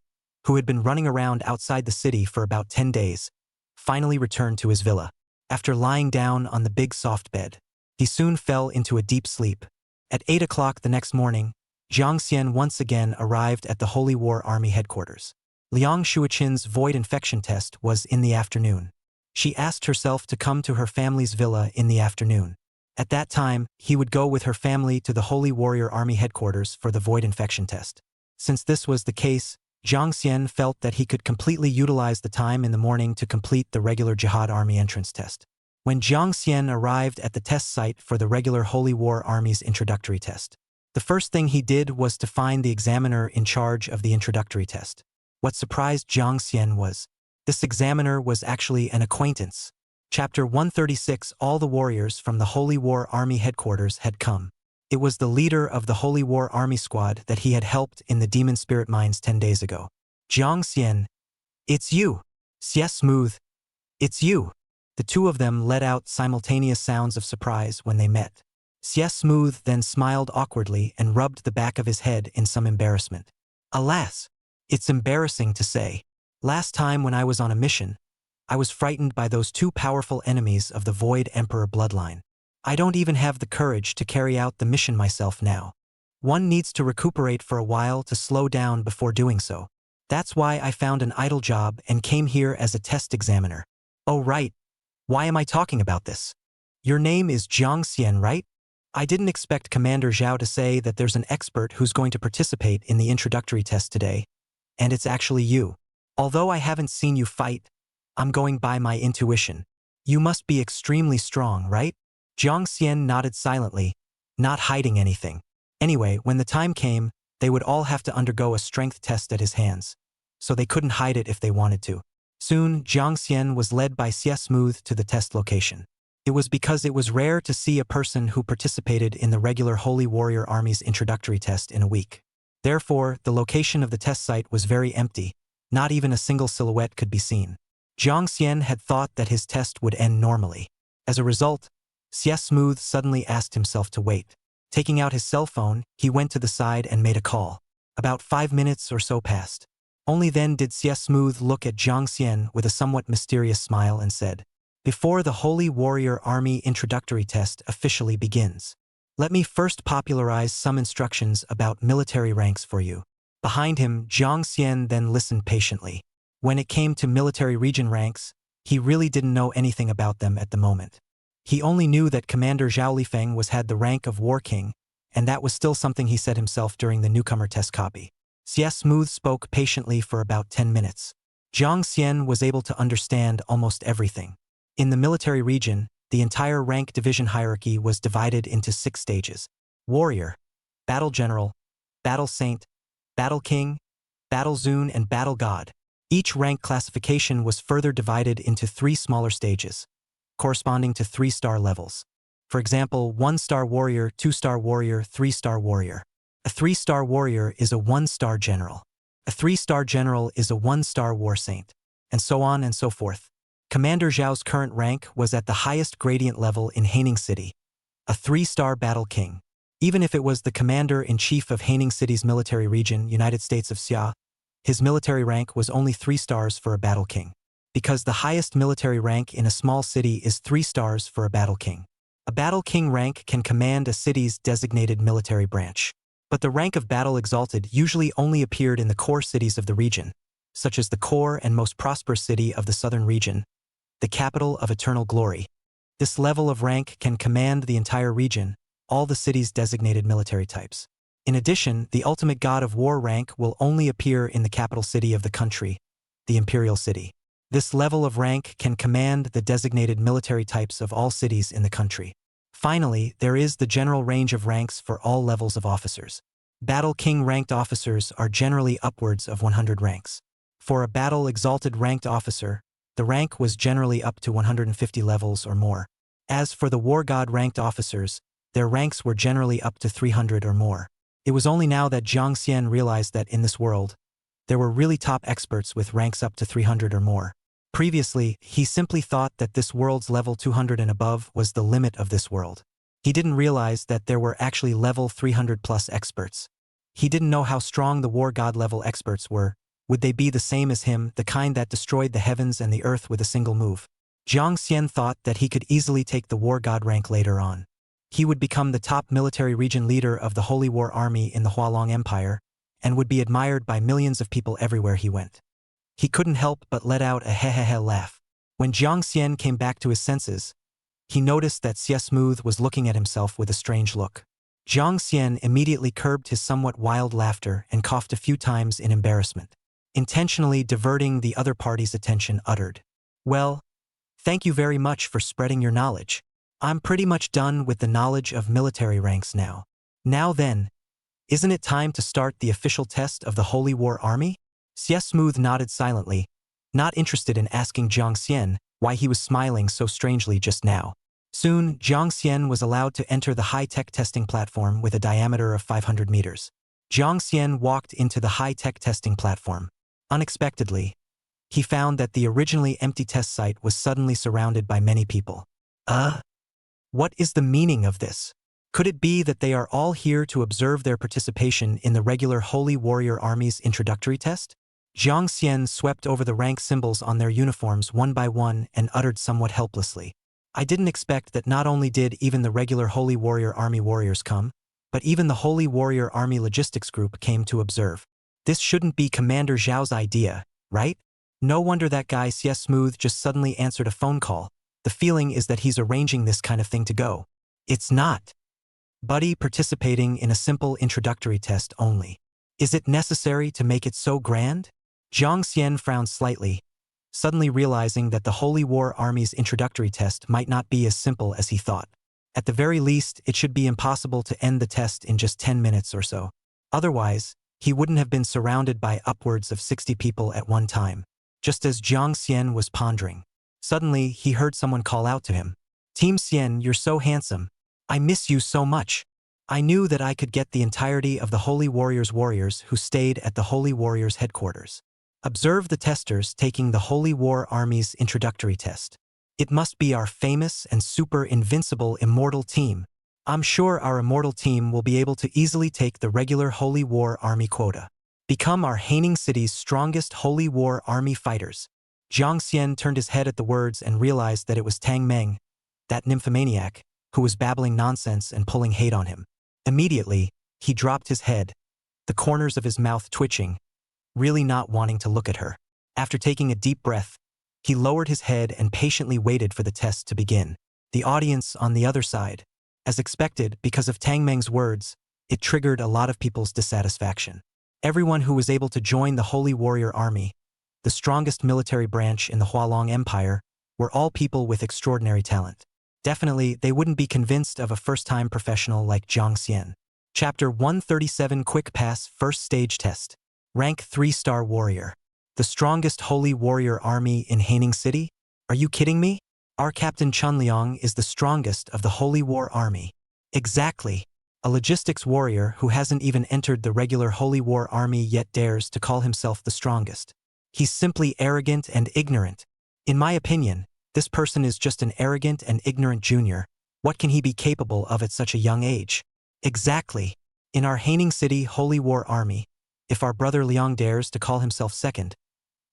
who had been running around outside the city for about 10 days, finally returned to his villa. After lying down on the big soft bed, he soon fell into a deep sleep. At 8 o'clock the next morning, Jiang Xian once again arrived at the Holy War Army headquarters. Liang Shuichin's void infection test was in the afternoon. She asked herself to come to her family's villa in the afternoon. At that time, he would go with her family to the Holy Warrior Army headquarters for the void infection test. Since this was the case, Jiang Xian felt that he could completely utilize the time in the morning to complete the regular Jihad Army entrance test. When Jiang Xian arrived at the test site for the regular Holy War Army's introductory test, the first thing he did was to find the examiner in charge of the introductory test. What surprised Jiang Xian was, this examiner was actually an acquaintance. Chapter 136. All the warriors from the Holy War Army headquarters had come. It was the leader of the Holy War Army squad that he had helped in the Demon Spirit Mines 10 days ago. Jiang Xian. It's you. Xie Smooth. It's you. The two of them let out simultaneous sounds of surprise when they met. Xie Smooth then smiled awkwardly and rubbed the back of his head in some embarrassment. Alas, it's embarrassing to say. Last time when I was on a mission, I was frightened by those two powerful enemies of the Void Emperor bloodline. I don't even have the courage to carry out the mission myself now. One needs to recuperate for a while to slow down before doing so. That's why I found an idle job and came here as a test examiner. Oh right. Why am I talking about this? Your name is Jiang Xian, right? I didn't expect Commander Zhao to say that there's an expert who's going to participate in the introductory test today. And it's actually you. Although I haven't seen you fight, I'm going by my intuition. You must be extremely strong, right? Jiang Xian nodded silently, not hiding anything. Anyway, when the time came, they would all have to undergo a strength test at his hands, so they couldn't hide it if they wanted to. Soon, Jiang Xian was led by Xie Smooth to the test location. It was because it was rare to see a person who participated in the regular Holy Warrior Army's introductory test in a week. Therefore, the location of the test site was very empty. Not even a single silhouette could be seen. Jiang Xian had thought that his test would end normally. As a result, Xie Smooth suddenly asked himself to wait. Taking out his cell phone, he went to the side and made a call. About 5 minutes or so passed. Only then did Xie Smooth look at Jiang Xian with a somewhat mysterious smile and said, "Before the Holy Warrior Army introductory test officially begins, let me first popularize some instructions about military ranks for you." Behind him, Jiang Xian then listened patiently. When it came to military region ranks, he really didn't know anything about them at the moment. He only knew that Commander Zhao Lifeng had the rank of War King, and that was still something he said himself during the newcomer test copy. Xie Smooth spoke patiently for about 10 minutes. Jiang Xian was able to understand almost everything. In the military region, the entire rank division hierarchy was divided into 6 stages: Warrior, Battle General, Battle Saint, Battle King, Battle Zune, and Battle God. Each rank classification was further divided into 3 smaller stages, corresponding to 3-star levels. For example, 1-star warrior, 2-star warrior, 3-star warrior. A 3-star warrior is a 1-star general. A 3-star general is a 1-star war saint, and so on and so forth. Commander Zhao's current rank was at the highest gradient level in Haining City, a 3-star battle king. Even if it was the commander-in-chief of Haining City's military region, United States of Xia, his military rank was only 3 stars for a battle king. Because the highest military rank in a small city is 3 stars for a battle king. A battle king rank can command a city's designated military branch. But the rank of battle exalted usually only appeared in the core cities of the region, such as the core and most prosperous city of the southern region, the capital of eternal glory. This level of rank can command the entire region, all the city's designated military types. In addition, the ultimate god of war rank will only appear in the capital city of the country, the imperial city. This level of rank can command the designated military types of all cities in the country. Finally, there is the general range of ranks for all levels of officers. Battle King ranked officers are generally upwards of 100 ranks. For a Battle Exalted ranked officer, the rank was generally up to 150 levels or more. As for the War God ranked officers, their ranks were generally up to 300 or more. It was only now that Jiang Xian realized that in this world, there were really top experts with ranks up to 300 or more. Previously, he simply thought that this world's level 200 and above was the limit of this world. He didn't realize that there were actually level 300 plus experts. He didn't know how strong the War God level experts were. Would they be the same as him, the kind that destroyed the heavens and the earth with a single move? Jiang Xian thought that he could easily take the War God rank later on. He would become the top military region leader of the Holy War Army in the Hualong Empire, and would be admired by millions of people everywhere he went. He couldn't help but let out a he laugh. When Jiang Xian came back to his senses, he noticed that Xie Smooth was looking at himself with a strange look. Jiang Xian immediately curbed his somewhat wild laughter and coughed a few times in embarrassment, intentionally diverting the other party's attention, uttered, "Well, thank you very much for spreading your knowledge. I'm pretty much done with the knowledge of military ranks now. Now then, isn't it time to start the official test of the Holy War Army?" Xie Smooth nodded silently, not interested in asking Jiang Xian why he was smiling so strangely just now. Soon, Jiang Xian was allowed to enter the high-tech testing platform with a diameter of 500 meters. Jiang Xian walked into the high-tech testing platform. Unexpectedly, he found that the originally empty test site was suddenly surrounded by many people. What is the meaning of this? Could it be that they are all here to observe their participation in the regular Holy Warrior Army's introductory test? Jiang Xian swept over the rank symbols on their uniforms one by one and uttered somewhat helplessly. I didn't expect that not only did even the regular Holy Warrior Army warriors come, but even the Holy Warrior Army logistics group came to observe. This shouldn't be Commander Zhao's idea, right? No wonder that guy Xie Smooth just suddenly answered a phone call. The feeling is that he's arranging this kind of thing to go. It's not. Buddy participating in a simple introductory test only. Is it necessary to make it so grand? Jiang Xian frowned slightly, suddenly realizing that the Holy War Army's introductory test might not be as simple as he thought. At the very least, it should be impossible to end the test in just 10 minutes or so. Otherwise, he wouldn't have been surrounded by upwards of 60 people at one time. Just as Jiang Xian was pondering, suddenly he heard someone call out to him. Team Xian, you're so handsome. I miss you so much. I knew that I could get the entirety of the Holy Warriors who stayed at the Holy Warriors headquarters. Observe the testers taking the Holy War Army's introductory test. It must be our famous and super invincible immortal team. I'm sure our immortal team will be able to easily take the regular Holy War Army quota. Become our Haining City's strongest Holy War Army fighters. Jiang Xian turned his head at the words and realized that it was Tang Meng, that nymphomaniac, who was babbling nonsense and pulling hate on him. Immediately, he dropped his head, the corners of his mouth twitching, really not wanting to look at her. After taking a deep breath, he lowered his head and patiently waited for the test to begin. The audience on the other side, as expected because of Tang Meng's words, it triggered a lot of people's dissatisfaction. Everyone who was able to join the Holy Warrior Army, the strongest military branch in the Hualong Empire, were all people with extraordinary talent. Definitely, they wouldn't be convinced of a first-time professional like Jiang Xian. Chapter 137 Quick Pass First Stage Test. Rank 3-star Warrior. The strongest Holy Warrior Army in Haining City? Are you kidding me? Our Captain Chun Liang is the strongest of the Holy War Army. Exactly. A logistics warrior who hasn't even entered the regular Holy War Army yet dares to call himself the strongest. He's simply arrogant and ignorant. In my opinion, this person is just an arrogant and ignorant junior. What can he be capable of at such a young age? Exactly. In our Haining City Holy War Army, if our brother Liang dares to call himself second,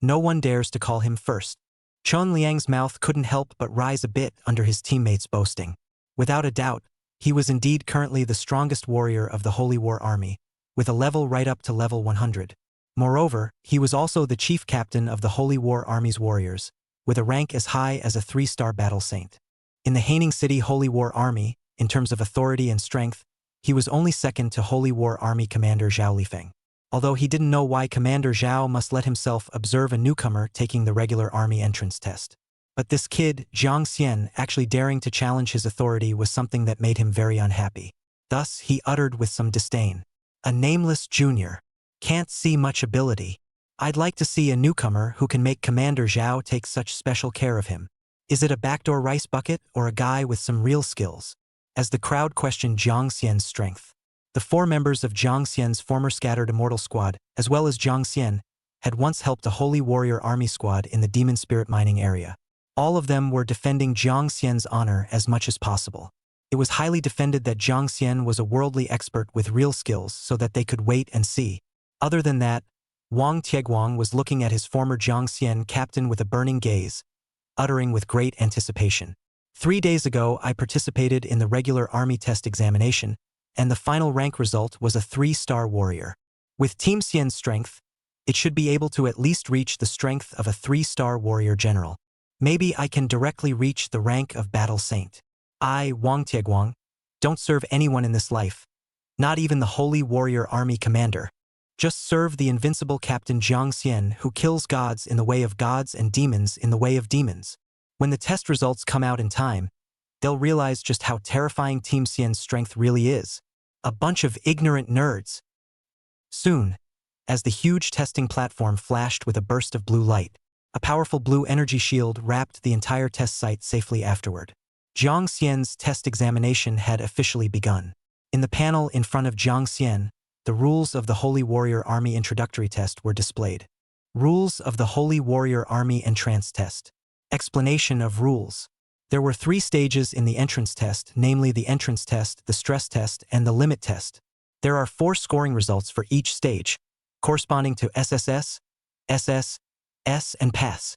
no one dares to call him first. Chun Liang's mouth couldn't help but rise a bit under his teammates' boasting. Without a doubt, he was indeed currently the strongest warrior of the Holy War Army, with a level right up to level 100. Moreover, he was also the chief captain of the Holy War Army's warriors, with a rank as high as a 3-star battle saint. In the Haining City Holy War Army, in terms of authority and strength, he was only second to Holy War Army Commander Zhao Lifeng. Although he didn't know why Commander Zhao must let himself observe a newcomer taking the regular army entrance test. But this kid, Jiang Xian, actually daring to challenge his authority was something that made him very unhappy. Thus, he uttered with some disdain, "A nameless junior. Can't see much ability. I'd like to see a newcomer who can make Commander Zhao take such special care of him. Is it a backdoor rice bucket or a guy with some real skills?" As the crowd questioned Jiang Xian's strength. The 4 members of Jiang Xian's former scattered immortal squad, as well as Jiang Xian, had once helped a Holy Warrior Army squad in the Demon Spirit mining area. All of them were defending Jiang Xian's honor as much as possible. It was highly defended that Jiang Xian was a worldly expert with real skills so that they could wait and see. Other than that, Wang Tieguang was looking at his former Jiang Xian captain with a burning gaze, uttering with great anticipation. 3 days ago, I participated in the regular army test examination, and the final rank result was a 3-star warrior. With Team Xian's strength, it should be able to at least reach the strength of a 3-star warrior general. Maybe I can directly reach the rank of battle saint. I, Wang Tieguang, don't serve anyone in this life, not even the Holy Warrior Army commander. Just serve the invincible Captain Jiang Xian who kills gods in the way of gods and demons in the way of demons. When the test results come out in time, they'll realize just how terrifying Team Xian's strength really is. A bunch of ignorant nerds. Soon, as the huge testing platform flashed with a burst of blue light, a powerful blue energy shield wrapped the entire test site safely afterward. Jiang Xian's test examination had officially begun. In the panel in front of Jiang Xian, the rules of the Holy Warrior Army introductory test were displayed. Rules of the Holy Warrior Army entrance test. Explanation of rules. There were 3 stages in the entrance test, namely the entrance test, the stress test, and the limit test. There are 4 scoring results for each stage, corresponding to SSS, SS, S, and pass.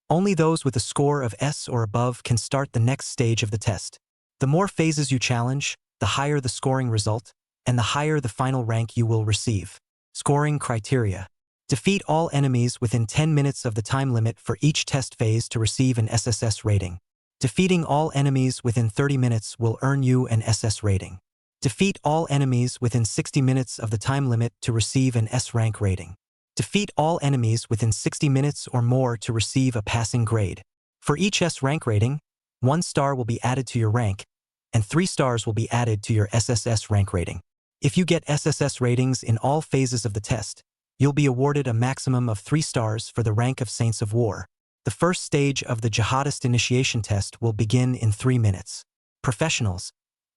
Only those with a score of S or above can start the next stage of the test. The more phases you challenge, the higher the scoring result, and the higher the final rank you will receive. Scoring criteria. Defeat all enemies within 10 minutes of the time limit for each test phase to receive an SSS rating. Defeating all enemies within 30 minutes will earn you an SS rating. Defeat all enemies within 60 minutes of the time limit to receive an S rank rating. Defeat all enemies within 60 minutes or more to receive a passing grade. For each S rank rating, 1 star will be added to your rank, and 3 stars will be added to your SSS rank rating. If you get SSS ratings in all phases of the test, you'll be awarded a maximum of 3 stars for the rank of Saints of War. The first stage of the Jihadist initiation test will begin in 3 minutes. Professionals,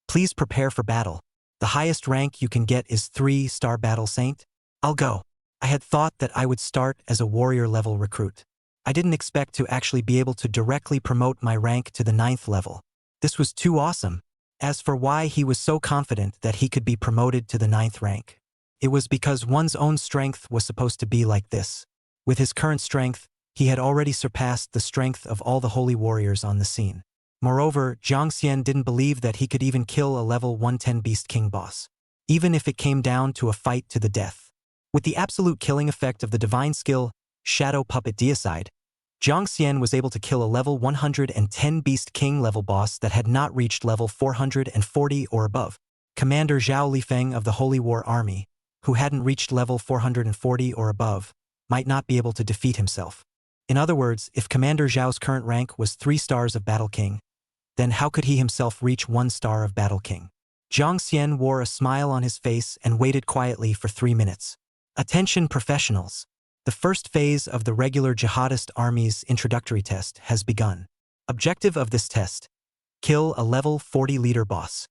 please prepare for battle. The highest rank you can get is 3-star Battle Saint. I'll go. I had thought that I would start as a warrior level recruit. I didn't expect to actually be able to directly promote my rank to the 9th level. This was too awesome. As for why he was so confident that he could be promoted to the 9th rank, it was because one's own strength was supposed to be like this. With his current strength, he had already surpassed the strength of all the holy warriors on the scene. Moreover, Jiang Xian didn't believe that he could even kill a level 110 Beast King boss, even if it came down to a fight to the death. With the absolute killing effect of the divine skill, Shadow Puppet Deicide, Jiang Xian was able to kill a level 110 Beast King level boss that had not reached level 440 or above. Commander Zhao Lifeng of the Holy War Army, who hadn't reached level 440 or above, might not be able to defeat himself. In other words, if Commander Zhao's current rank was 3 stars of Battle King, then how could he himself reach 1 star of Battle King? Jiang Xian wore a smile on his face and waited quietly for 3 minutes. Attention professionals. The first phase of the regular Jihadist Army's introductory test has begun. Objective of this test: kill a level 40 leader boss.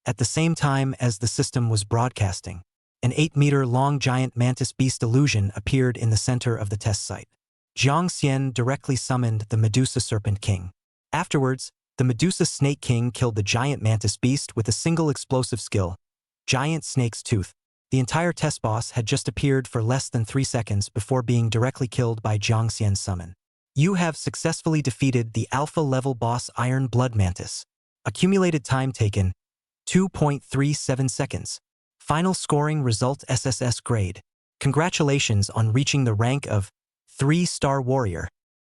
At the same time as the system was broadcasting, an 8-meter-long giant mantis beast illusion appeared in the center of the test site. Jiang Xian directly summoned the Medusa Serpent King. Afterwards, the Medusa Snake King killed the giant mantis beast with a single explosive skill, Giant Snake's Tooth. The entire test boss had just appeared for less than 3 seconds before being directly killed by Jiang Xian's summon. You have successfully defeated the alpha-level boss Iron Blood Mantis. Accumulated time taken, 2.37 seconds. Final scoring result SSS grade. Congratulations on reaching the rank of 3-star warrior.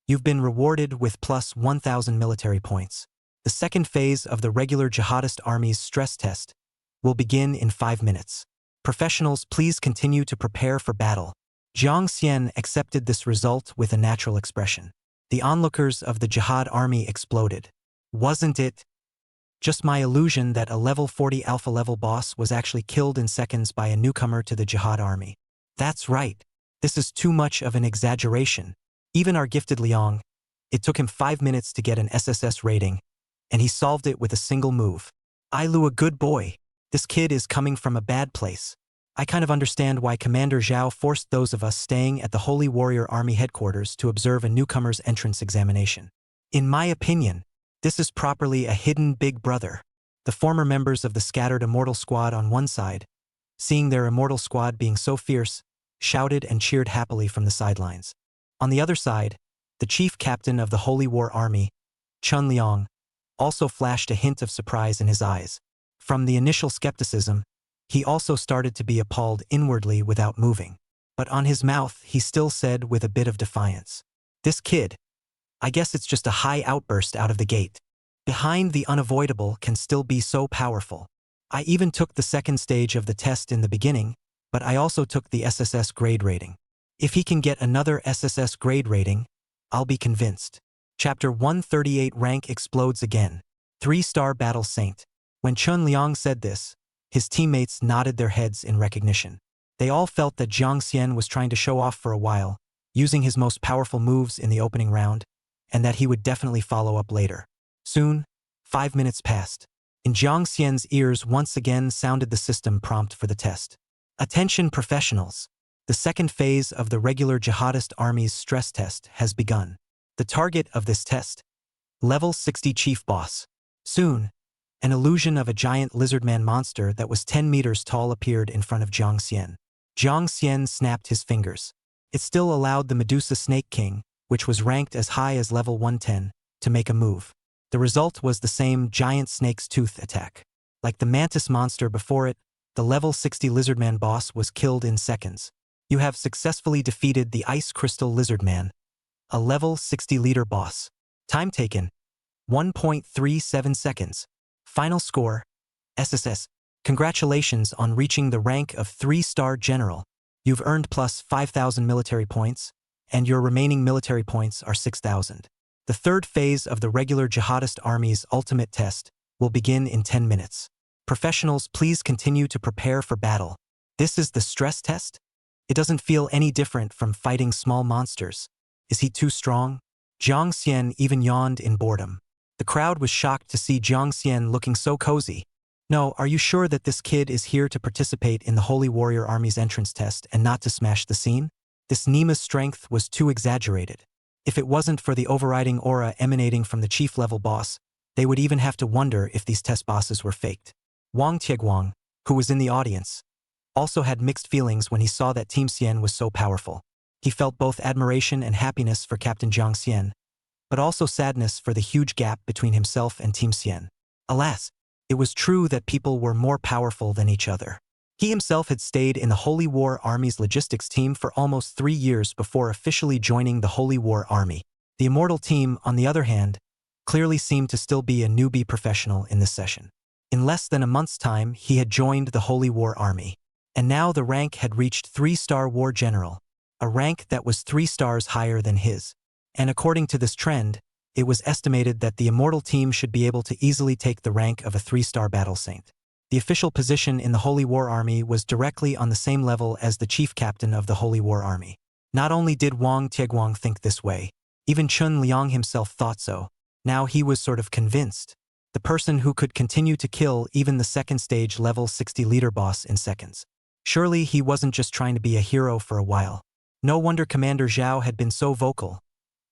You've been rewarded with plus 1,000 military points. The second phase of the regular Jihadist Army's stress test will begin in 5 minutes. Professionals, please continue to prepare for battle. Jiang Xian accepted this result with a natural expression. The onlookers of the Jihad Army exploded. Wasn't it just my illusion that a level 40 alpha-level boss was actually killed in seconds by a newcomer to the Jihad Army? That's right. This is too much of an exaggeration. Even our gifted Liang, it took him 5 minutes to get an SSS rating, and he solved it with a single move. Ailu, a good boy. This kid is coming from a bad place. I kind of understand why Commander Zhao forced those of us staying at the Holy Warrior Army headquarters to observe a newcomer's entrance examination. In my opinion, this is properly a hidden big brother. The former members of the scattered Immortal Squad on one side, seeing their Immortal Squad being so fierce, shouted and cheered happily from the sidelines. On the other side, the chief captain of the Holy War Army, Chun Liang, also flashed a hint of surprise in his eyes. From the initial skepticism, he also started to be appalled inwardly without moving. But on his mouth, he still said with a bit of defiance, "This kid, I guess it's just a high outburst out of the gate. Behind the unavoidable can still be so powerful. I even took the second stage of the test in the beginning, but I also took the SSS grade rating. If he can get another SSS grade rating, I'll be convinced." Chapter 138 Rank explodes again. 3-star Battle Saint. When Chun Liang said this, his teammates nodded their heads in recognition. They all felt that Jiang Xian was trying to show off for a while, using his most powerful moves in the opening round, and that he would definitely follow up later. Soon, 5 minutes passed. In Jiang Xian's ears once again sounded the system prompt for the test. Attention professionals. The second phase of the regular Jihadist Army's stress test has begun. The target of this test: level 60 Chief Boss. Soon, an illusion of a giant lizardman monster that was 10 meters tall appeared in front of Jiang Xian. Jiang Xian snapped his fingers. It still allowed the Medusa Snake King, which was ranked as high as level 110, to make a move. The result was the same giant snake's tooth attack. Like the mantis monster before it, the level 60 Lizardman boss was killed in seconds. You have successfully defeated the Ice Crystal Lizardman, a level 60 leader boss. Time taken, 1.37 seconds. Final score, SSS. Congratulations on reaching the rank of 3-star general. You've earned plus 5,000 military points, and your remaining military points are 6,000. The third phase of the regular jihadist army's ultimate test will begin in 10 minutes. Professionals, please continue to prepare for battle. This is the stress test? It doesn't feel any different from fighting small monsters. Is he too strong? Jiang Xian even yawned in boredom. The crowd was shocked to see Jiang Xian looking so cozy. No, are you sure that this kid is here to participate in the Holy Warrior Army's entrance test and not to smash the scene? This Nima's strength was too exaggerated. If it wasn't for the overriding aura emanating from the chief-level boss, they would even have to wonder if these test bosses were faked. Wang Tieguang, who was in the audience, also had mixed feelings when he saw that Team Xian was so powerful. He felt both admiration and happiness for Captain Jiang Xian, but also sadness for the huge gap between himself and Team Xian. Alas, it was true that people were more powerful than each other. He himself had stayed in the Holy War Army's logistics team for almost 3 years before officially joining the Holy War Army. The Immortal team, on the other hand, clearly seemed to still be a newbie professional in this session. In less than a month's time, he had joined the Holy War Army. And now the rank had reached 3-star War General, a rank that was 3 stars higher than his. And according to this trend, it was estimated that the Immortal team should be able to easily take the rank of a 3-star Battle Saint. The official position in the Holy War Army was directly on the same level as the chief captain of the Holy War Army. Not only did Wang Tieguang think this way, even Chun Liang himself thought so. Now he was sort of convinced. The person who could continue to kill even the second stage level 60 leader boss in seconds. Surely he wasn't just trying to be a hero for a while. No wonder Commander Zhao had been so vocal,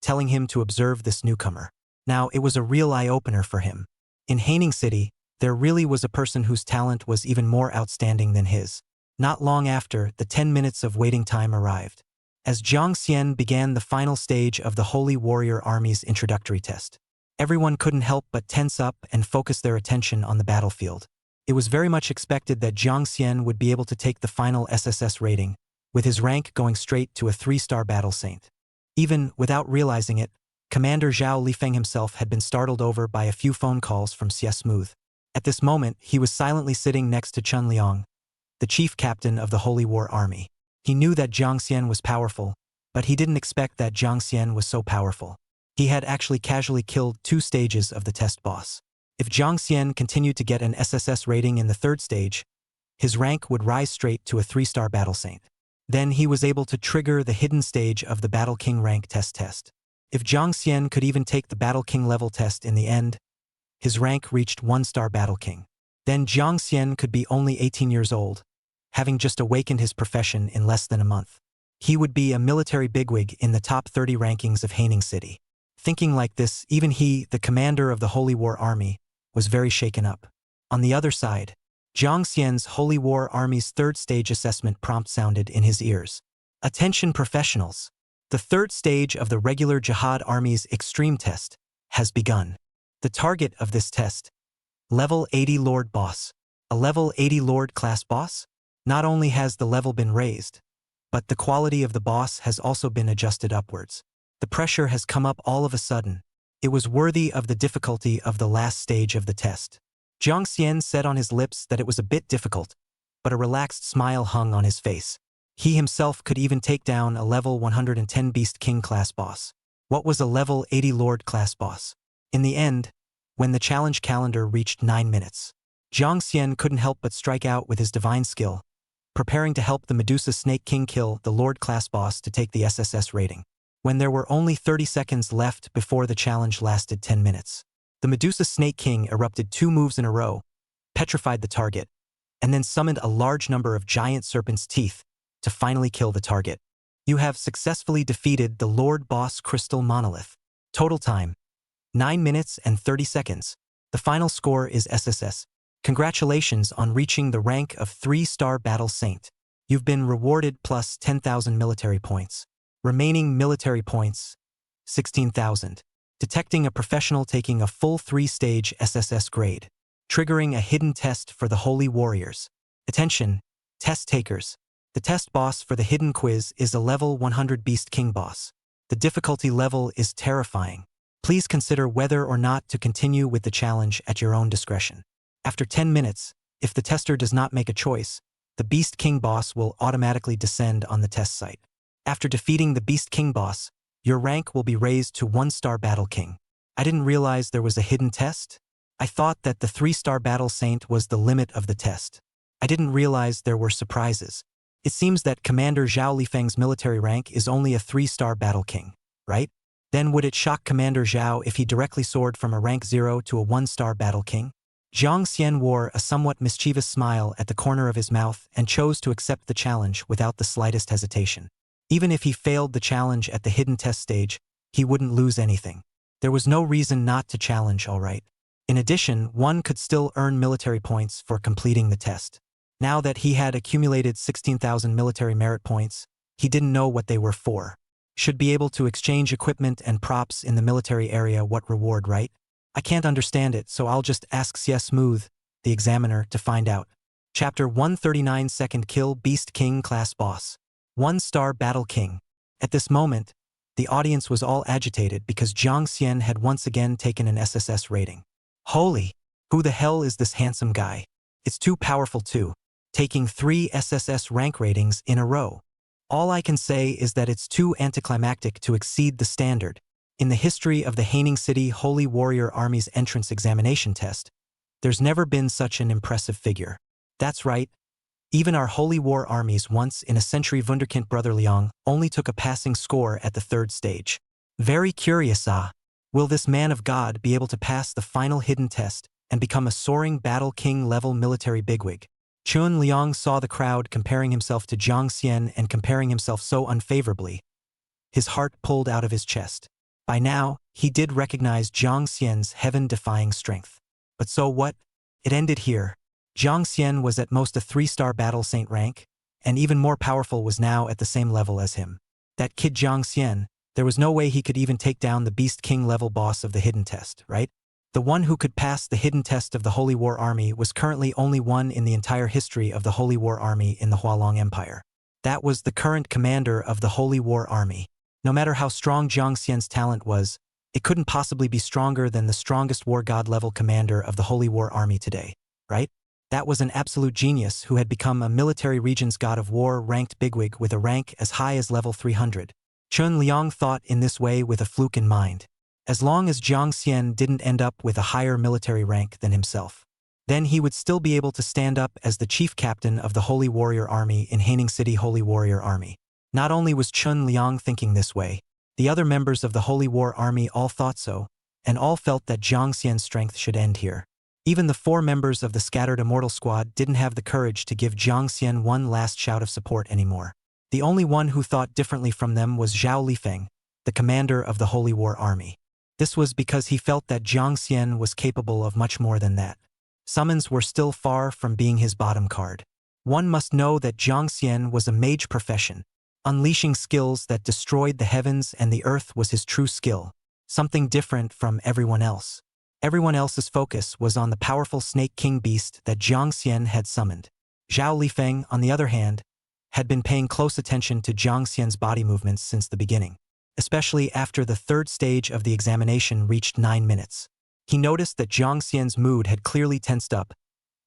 telling him to observe this newcomer. Now it was a real eye-opener for him. In Haining City, there really was a person whose talent was even more outstanding than his. Not long after, the 10 minutes of waiting time arrived. As Jiang Xian began the final stage of the Holy Warrior Army's introductory test, everyone couldn't help but tense up and focus their attention on the battlefield. It was very much expected that Jiang Xian would be able to take the final SSS rating, with his rank going straight to a 3-star Battle Saint. Even without realizing it, Commander Zhao Lifeng himself had been startled over by a few phone calls from Xie Smooth. At this moment, he was silently sitting next to Chun Liang, the chief captain of the Holy War Army. He knew that Jiang Xian was powerful, but he didn't expect that Jiang Xian was so powerful. He had actually casually killed 2 stages of the test boss. If Jiang Xian continued to get an SSS rating in the 3rd stage, his rank would rise straight to a 3-star Battle Saint. Then he was able to trigger the hidden stage of the Battle King rank test. If Jiang Xian could even take the Battle King level test in the end, his rank reached 1-star Battle King. Then Jiang Xian could be only 18 years old, having just awakened his profession in less than a month. He would be a military bigwig in the top 30 rankings of Haining City. Thinking like this, even he, the commander of the Holy War Army, was very shaken up. On the other side, Jiang Xian's Holy War Army's 3rd stage assessment prompt sounded in his ears. Attention professionals! The 3rd stage of the regular Jihad Army's extreme test has begun. The target of this test, level 80 Lord Boss. A level 80 Lord class boss? Not only has the level been raised, but the quality of the boss has also been adjusted upwards. The pressure has come up all of a sudden. It was worthy of the difficulty of the last stage of the test. Jiang Xian said on his lips that it was a bit difficult, but a relaxed smile hung on his face. He himself could even take down a level 110 Beast King class boss. What was a level 80 Lord class boss? In the end, when the challenge calendar reached 9 minutes, Jiang Xian couldn't help but strike out with his divine skill, preparing to help the Medusa Snake King kill the Lord class boss to take the SSS rating. When there were only 30 seconds left before the challenge lasted 10 minutes, the Medusa Snake King erupted 2 moves in a row, petrified the target, and then summoned a large number of giant serpent's teeth to finally kill the target. You have successfully defeated the Lord Boss Crystal Monolith. Total time, 9 minutes and 30 seconds. The final score is SSS. Congratulations on reaching the rank of 3-star Battle Saint. You've been rewarded plus 10,000 military points. Remaining military points, 16,000. Detecting a professional taking a full 3-stage SSS grade. Triggering a hidden test for the Holy Warriors. Attention, test takers. The test boss for the hidden quiz is a level 100 Beast King boss. The difficulty level is terrifying. Please consider whether or not to continue with the challenge at your own discretion. After 10 minutes, if the tester does not make a choice, the Beast King boss will automatically descend on the test site. After defeating the Beast King boss, your rank will be raised to 1-star Battle King. I didn't realize there was a hidden test. I thought that the 3-star Battle Saint was the limit of the test. I didn't realize there were surprises. It seems that Commander Zhao Lifeng's military rank is only a 3-star Battle King, right? Then would it shock Commander Zhao if he directly soared from a rank 0 to a 1-star Battle King? Jiang Xian wore a somewhat mischievous smile at the corner of his mouth and chose to accept the challenge without the slightest hesitation. Even if he failed the challenge at the hidden test stage, he wouldn't lose anything. There was no reason not to challenge, all right. In addition, one could still earn military points for completing the test. Now that he had accumulated 16,000 military merit points, he didn't know what they were for. Should be able to exchange equipment and props in the military area. What reward, right? I can't understand it, so I'll just ask Xie Smooth, the examiner, to find out. Chapter 139. Second Kill Beast King Class Boss. 1-star Battle King. At this moment, the audience was all agitated because Jiang Xian had once again taken an SSS rating. Holy! Who the hell is this handsome guy? It's too powerful too. Taking 3 SSS rank ratings in a row. All I can say is that it's too anticlimactic to exceed the standard. In the history of the Haining City Holy Warrior Army's entrance examination test, there's never been such an impressive figure. That's right. Even our Holy War armies once in a century Wunderkind Brother Liang only took a passing score at the 3rd stage. Very curious, will this man of God be able to pass the final hidden test and become a soaring Battle King level military bigwig? Chun Liang saw the crowd comparing himself to Jiang Xian and comparing himself so unfavorably. His heart pulled out of his chest. By now, he did recognize Jiang Xian's heaven-defying strength. But so what? It ended here. Jiang Xian was at most a 3-star Battle Saint rank, and even more powerful was now at the same level as him. That kid Jiang Xian, there was no way he could even take down the Beast King level boss of the hidden test, right? The one who could pass the hidden test of the Holy War Army was currently only one in the entire history of the Holy War Army in the Hualong Empire. That was the current commander of the Holy War Army. No matter how strong Jiang Xian's talent was, it couldn't possibly be stronger than the strongest war god level commander of the Holy War Army today, right? That was an absolute genius who had become a military region's god of war ranked bigwig with a rank as high as level 300. Chun Liang thought in this way with a fluke in mind. As long as Jiang Xian didn't end up with a higher military rank than himself, then he would still be able to stand up as the chief captain of the Holy Warrior Army in Haining City Holy Warrior Army. Not only was Chun Liang thinking this way, the other members of the Holy War Army all thought so, and all felt that Jiang Xian's strength should end here. Even the 4 members of the Scattered Immortal Squad didn't have the courage to give Jiang Xian one last shout of support anymore. The only one who thought differently from them was Zhao Lifeng, the commander of the Holy War Army. This was because he felt that Jiang Xian was capable of much more than that. Summons were still far from being his bottom card. One must know that Jiang Xian was a mage profession. Unleashing skills that destroyed the heavens and the earth was his true skill, something different from everyone else. Everyone else's focus was on the powerful Snake King beast that Jiang Xian had summoned. Zhao Lifeng, on the other hand, had been paying close attention to Jiang Xian's body movements since the beginning, especially after the 3rd stage of the examination reached 9 minutes. He noticed that Jiang Xian's mood had clearly tensed up,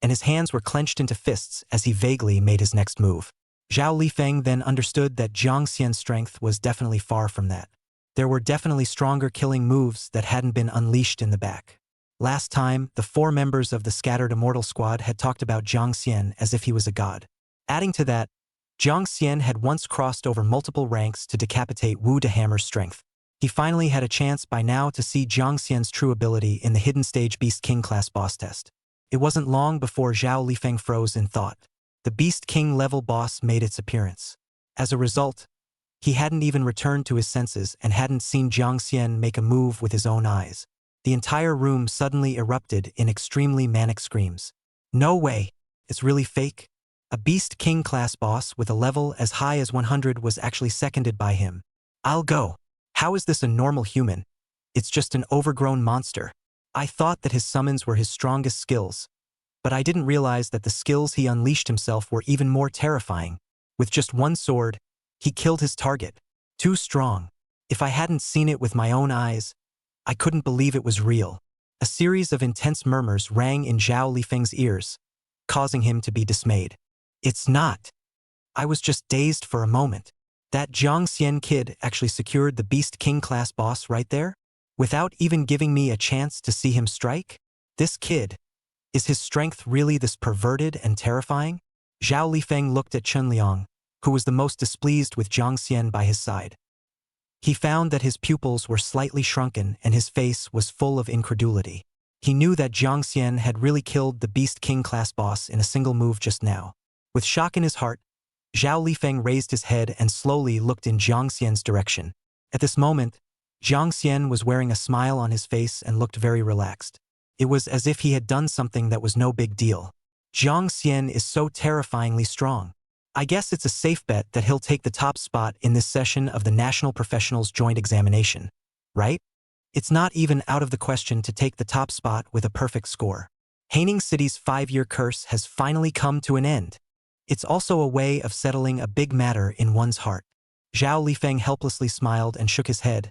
and his hands were clenched into fists as he vaguely made his next move. Zhao Lifeng then understood that Jiang Xian's strength was definitely far from that. There were definitely stronger killing moves that hadn't been unleashed in the back. Last time, the 4 members of the Scattered Immortal Squad had talked about Jiang Xian as if he was a god. Adding to that, Jiang Xian had once crossed over multiple ranks to decapitate Wu Dehammer's strength. He finally had a chance by now to see Jiang Xian's true ability in the hidden stage Beast King class boss test. It wasn't long before Zhao Lifeng froze in thought. The Beast King level boss made its appearance. As a result, he hadn't even returned to his senses and hadn't seen Jiang Xian make a move with his own eyes. The entire room suddenly erupted in extremely manic screams. No way! It's really fake? A Beast King class boss with a level as high as 100 was actually seconded by him. I'll go. How is this a normal human? It's just an overgrown monster. I thought that his summons were his strongest skills, but I didn't realize that the skills he unleashed himself were even more terrifying. With just one sword, he killed his target. Too strong. If I hadn't seen it with my own eyes, I couldn't believe it was real. A series of intense murmurs rang in Zhao Lifeng's ears, causing him to be dismayed. It's not. I was just dazed for a moment. That Jiang Xian kid actually secured the Beast King class boss right there? Without even giving me a chance to see him strike? This kid. Is his strength really this perverted and terrifying? Zhao Lifeng looked at Chen Liang, who was the most displeased with Jiang Xian by his side. He found that his pupils were slightly shrunken and his face was full of incredulity. He knew that Jiang Xian had really killed the Beast King class boss in a single move just now. With shock in his heart, Zhao Lifeng raised his head and slowly looked in Jiang Xian's direction. At this moment, Jiang Xian was wearing a smile on his face and looked very relaxed. It was as if he had done something that was no big deal. Jiang Xian is so terrifyingly strong. I guess it's a safe bet that he'll take the top spot in this session of the National Professionals Joint Examination, right? It's not even out of the question to take the top spot with a perfect score. Haining City's 5-year curse has finally come to an end. It's also a way of settling a big matter in one's heart. Zhao Lifeng helplessly smiled and shook his head.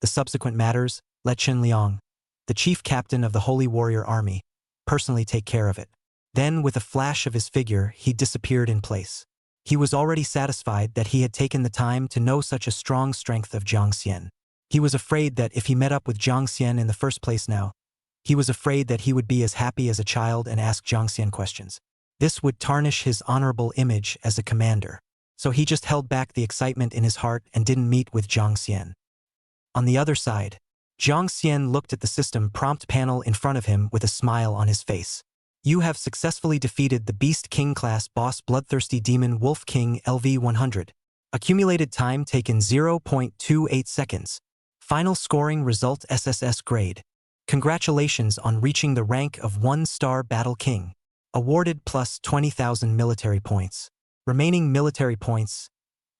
The subsequent matters, let Chen Liang, the chief captain of the Holy Warrior Army, personally take care of it. Then, with a flash of his figure, he disappeared in place. He was already satisfied that he had taken the time to know such a strong strength of Jiang Xian. He was afraid that if he met up with Jiang Xian in the first place now, he was afraid that he would be as happy as a child and ask Jiang Xian questions. This would tarnish his honorable image as a commander. So he just held back the excitement in his heart and didn't meet with Jiang Xian. On the other side, Jiang Xian looked at the system prompt panel in front of him with a smile on his face. You have successfully defeated the Beast King class boss Bloodthirsty Demon Wolf King LV100. Accumulated time taken 0.28 seconds. Final scoring result SSS grade. Congratulations on reaching the rank of 1-star Battle King. Awarded plus 20,000 military points. Remaining military points,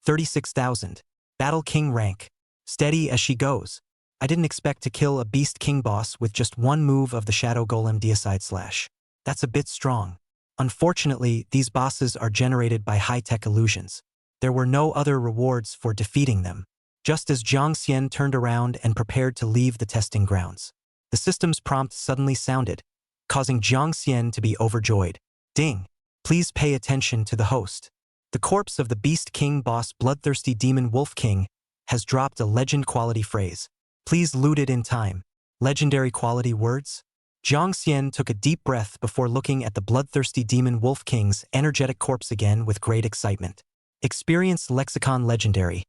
36,000. Battle King rank. Steady as she goes. I didn't expect to kill a Beast King boss with just one move of the Shadow Golem Deicide Slash. That's a bit strong. Unfortunately, these bosses are generated by high-tech illusions. There were no other rewards for defeating them. Just as Jiang Xian turned around and prepared to leave the testing grounds, the system's prompt suddenly sounded, causing Jiang Xian to be overjoyed. Ding! Please pay attention to the host. The corpse of the Beast King boss Bloodthirsty Demon Wolf King has dropped a legend-quality phrase. Please loot it in time. Legendary quality words? Jiang Xian took a deep breath before looking at the Bloodthirsty Demon Wolf King's energetic corpse again with great excitement. Experience Lexicon Legendary.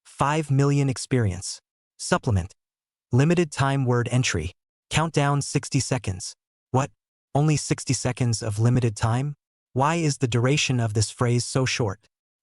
5 million experience. Supplement. Limited time word entry. Countdown 60 seconds. What? Only 60 seconds of limited time? Why is the duration of this phrase so short?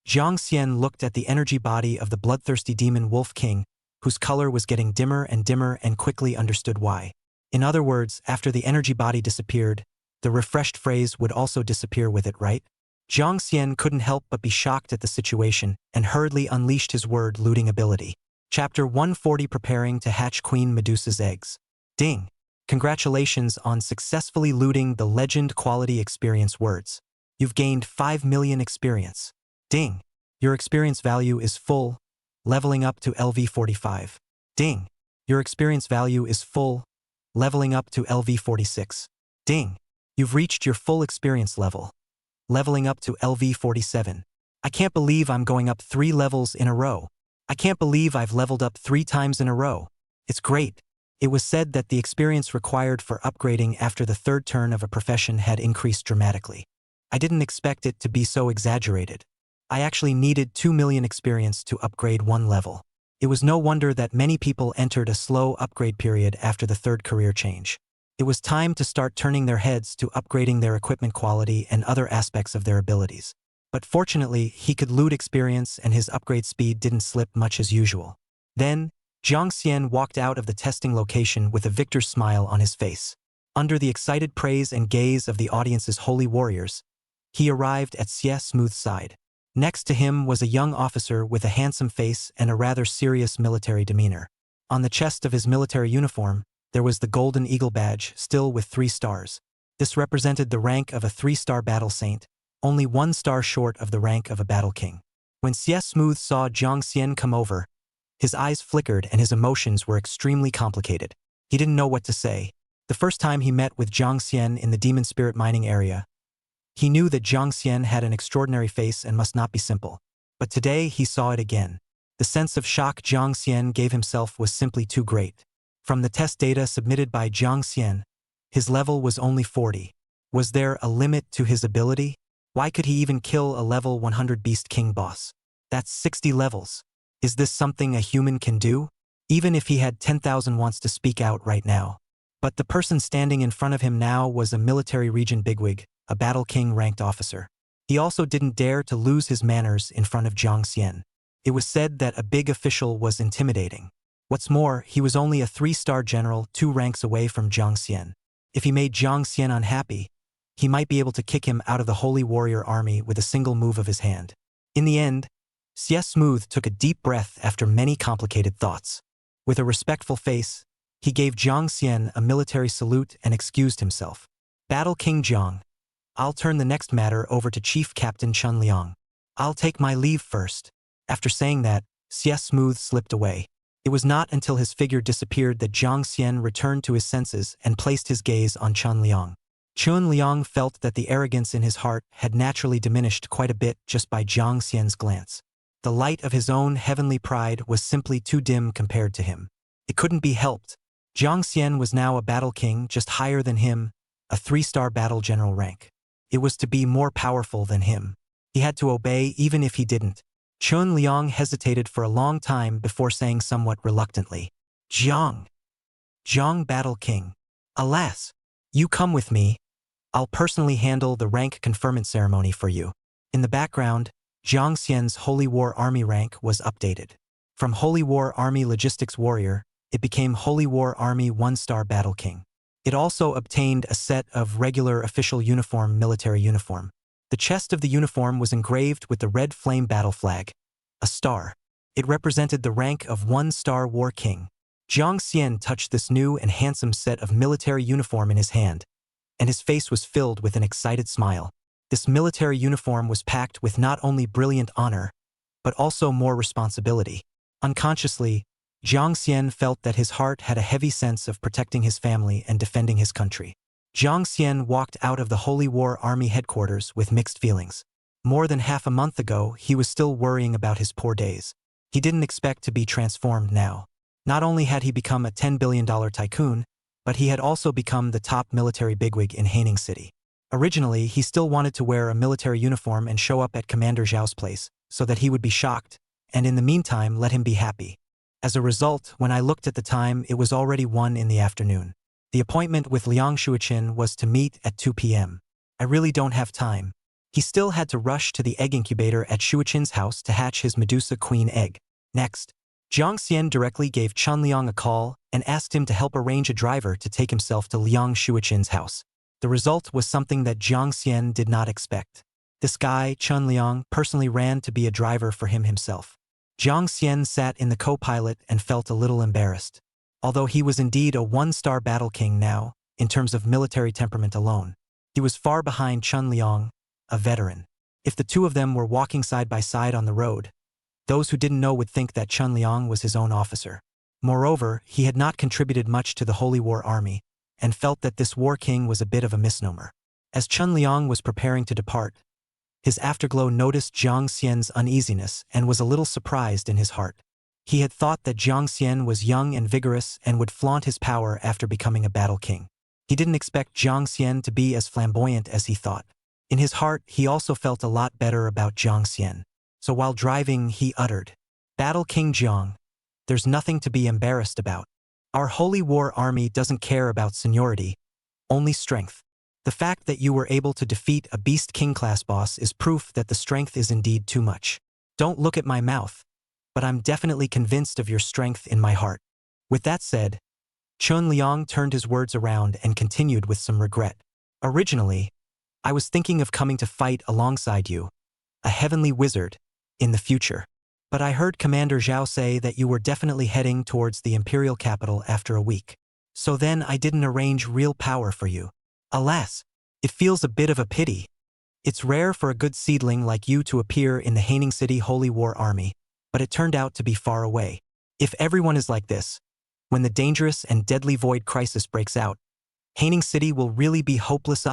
Jiang Xian looked at the energy body of the Bloodthirsty Demon Wolf King, whose color was getting dimmer and quickly understood why. In other words, after the energy body disappeared, the refreshed phrase would also disappear with it, right? Jiang Xian couldn't help but be shocked at the situation and hurriedly unleashed his word-looting ability. Chapter 140 Preparing to hatch Queen Medusa's eggs. Ding! Congratulations on successfully looting the legend quality experience words. You've gained 5 million experience. Ding! Your experience value is full, leveling up to LV45. Ding! Your experience value is full, leveling up to LV46. Ding! You've reached your full experience level, leveling up to LV47. I can't believe I'm going up 3 levels in a row. I can't believe I've leveled up 3 times in a row. It's great. It was said that the experience required for upgrading after the 3rd turn of a profession had increased dramatically. I didn't expect it to be so exaggerated. I actually needed 2 million experience to upgrade 1 level. It was no wonder that many people entered a slow upgrade period after the 3rd career change. It was time to start turning their heads to upgrading their equipment quality and other aspects of their abilities. But fortunately, he could loot experience and his upgrade speed didn't slip much as usual. Then, Jiang Xian walked out of the testing location with a victor's smile on his face. Under the excited praise and gaze of the audience's holy warriors, he arrived at Xie Smooth's side. Next to him was a young officer with a handsome face and a rather serious military demeanor. On the chest of his military uniform, there was the golden eagle badge, still with 3 stars. This represented the rank of a 3-star battle saint, only 1 star short of the rank of a battle king. When Xie Smooth saw Jiang Xian come over, his eyes flickered and his emotions were extremely complicated. He didn't know what to say. The first time he met with Jiang Xian in the demon spirit mining area, he knew that Jiang Xian had an extraordinary face and must not be simple. But today he saw it again. The sense of shock Jiang Xian gave himself was simply too great. From the test data submitted by Jiang Xian, his level was only 40. Was there a limit to his ability? Why could he even kill a level 100 Beast King boss? That's 60 levels. Is this something a human can do? Even if he had 10,000 wants to speak out right now. But the person standing in front of him now was a military region bigwig, a battle king ranked officer. He also didn't dare to lose his manners in front of Jiang Xian. It was said that a big official was intimidating. What's more, he was only a 3-star general 2 ranks away from Jiang Xian. If he made Jiang Xian unhappy, he might be able to kick him out of the Holy Warrior Army with a single move of his hand. In the end, Xie Smooth took a deep breath after many complicated thoughts. With a respectful face, he gave Jiang Xian a military salute and excused himself. Battle King Jiang, I'll turn the next matter over to Chief Captain Chun Liang. I'll take my leave first. After saying that, Xie Smooth slipped away. It was not until his figure disappeared that Jiang Xian returned to his senses and placed his gaze on Chun Liang. Chun Liang felt that the arrogance in his heart had naturally diminished quite a bit just by Jiang Xian's glance. The light of his own heavenly pride was simply too dim compared to him. It couldn't be helped. Jiang Xian was now a battle king just higher than him, a 3-star battle general rank. It was to be more powerful than him. He had to obey even if he didn't. Chun Liang hesitated for a long time before saying somewhat reluctantly, Jiang Battle King. Alas, you come with me. I'll personally handle the rank conferment ceremony for you. In the background, Jiang Xian's Holy War Army rank was updated. From Holy War Army Logistics Warrior, it became Holy War Army 1-star Battle King. It also obtained a set of regular official uniform military uniform. The chest of the uniform was engraved with the red flame battle flag, a star. It represented the rank of 1-star War King. Jiang Xian touched this new and handsome set of military uniform in his hand, and his face was filled with an excited smile. This military uniform was packed with not only brilliant honor, but also more responsibility. Unconsciously, Jiang Xian felt that his heart had a heavy sense of protecting his family and defending his country. Jiang Xian walked out of the Holy War Army headquarters with mixed feelings. More than half a month ago, he was still worrying about his poor days. He didn't expect to be transformed now. Not only had he become a $10 billion tycoon, but he had also become the top military bigwig in Haining City. Originally, he still wanted to wear a military uniform and show up at Commander Zhao's place, so that he would be shocked, and in the meantime let him be happy. As a result, when I looked at the time, it was already 1 in the afternoon. The appointment with Liang Shuiqin was to meet at 2 p.m. I really don't have time. He still had to rush to the egg incubator at Shuiqin's house to hatch his Medusa Queen egg. Next, Jiang Xian directly gave Chun Liang a call and asked him to help arrange a driver to take himself to Liang Shuiqin's house. The result was something that Jiang Xian did not expect. This guy, Chun Liang, personally ran to be a driver for him himself. Jiang Xian sat in the co-pilot and felt a little embarrassed. Although he was indeed a 1-star battle king now, in terms of military temperament alone, he was far behind Chun Liang, a veteran. If the two of them were walking side by side on the road, those who didn't know would think that Chun Liang was his own officer. Moreover, he had not contributed much to the Holy War Army, and felt that this war king was a bit of a misnomer. As Chun Liang was preparing to depart, his afterglow noticed Jiang Xian's uneasiness and was a little surprised in his heart. He had thought that Jiang Xian was young and vigorous and would flaunt his power after becoming a battle king. He didn't expect Jiang Xian to be as flamboyant as he thought. In his heart, he also felt a lot better about Jiang Xian. So while driving, he uttered, Battle King Jiang, there's nothing to be embarrassed about. Our Holy War Army doesn't care about seniority, only strength. The fact that you were able to defeat a Beast King class boss is proof that the strength is indeed too much. Don't look at my mouth, but I'm definitely convinced of your strength in my heart. With that said, Chun Liang turned his words around and continued with some regret. Originally, I was thinking of coming to fight alongside you, a heavenly wizard, in the future. But I heard Commander Zhao say that you were definitely heading towards the imperial capital after a week. So then I didn't arrange real power for you. Alas, it feels a bit of a pity. It's rare for a good seedling like you to appear in the Haining City Holy War Army, but it turned out to be far away. If everyone is like this, when the dangerous and deadly void crisis breaks out, Haining City will really be hopeless.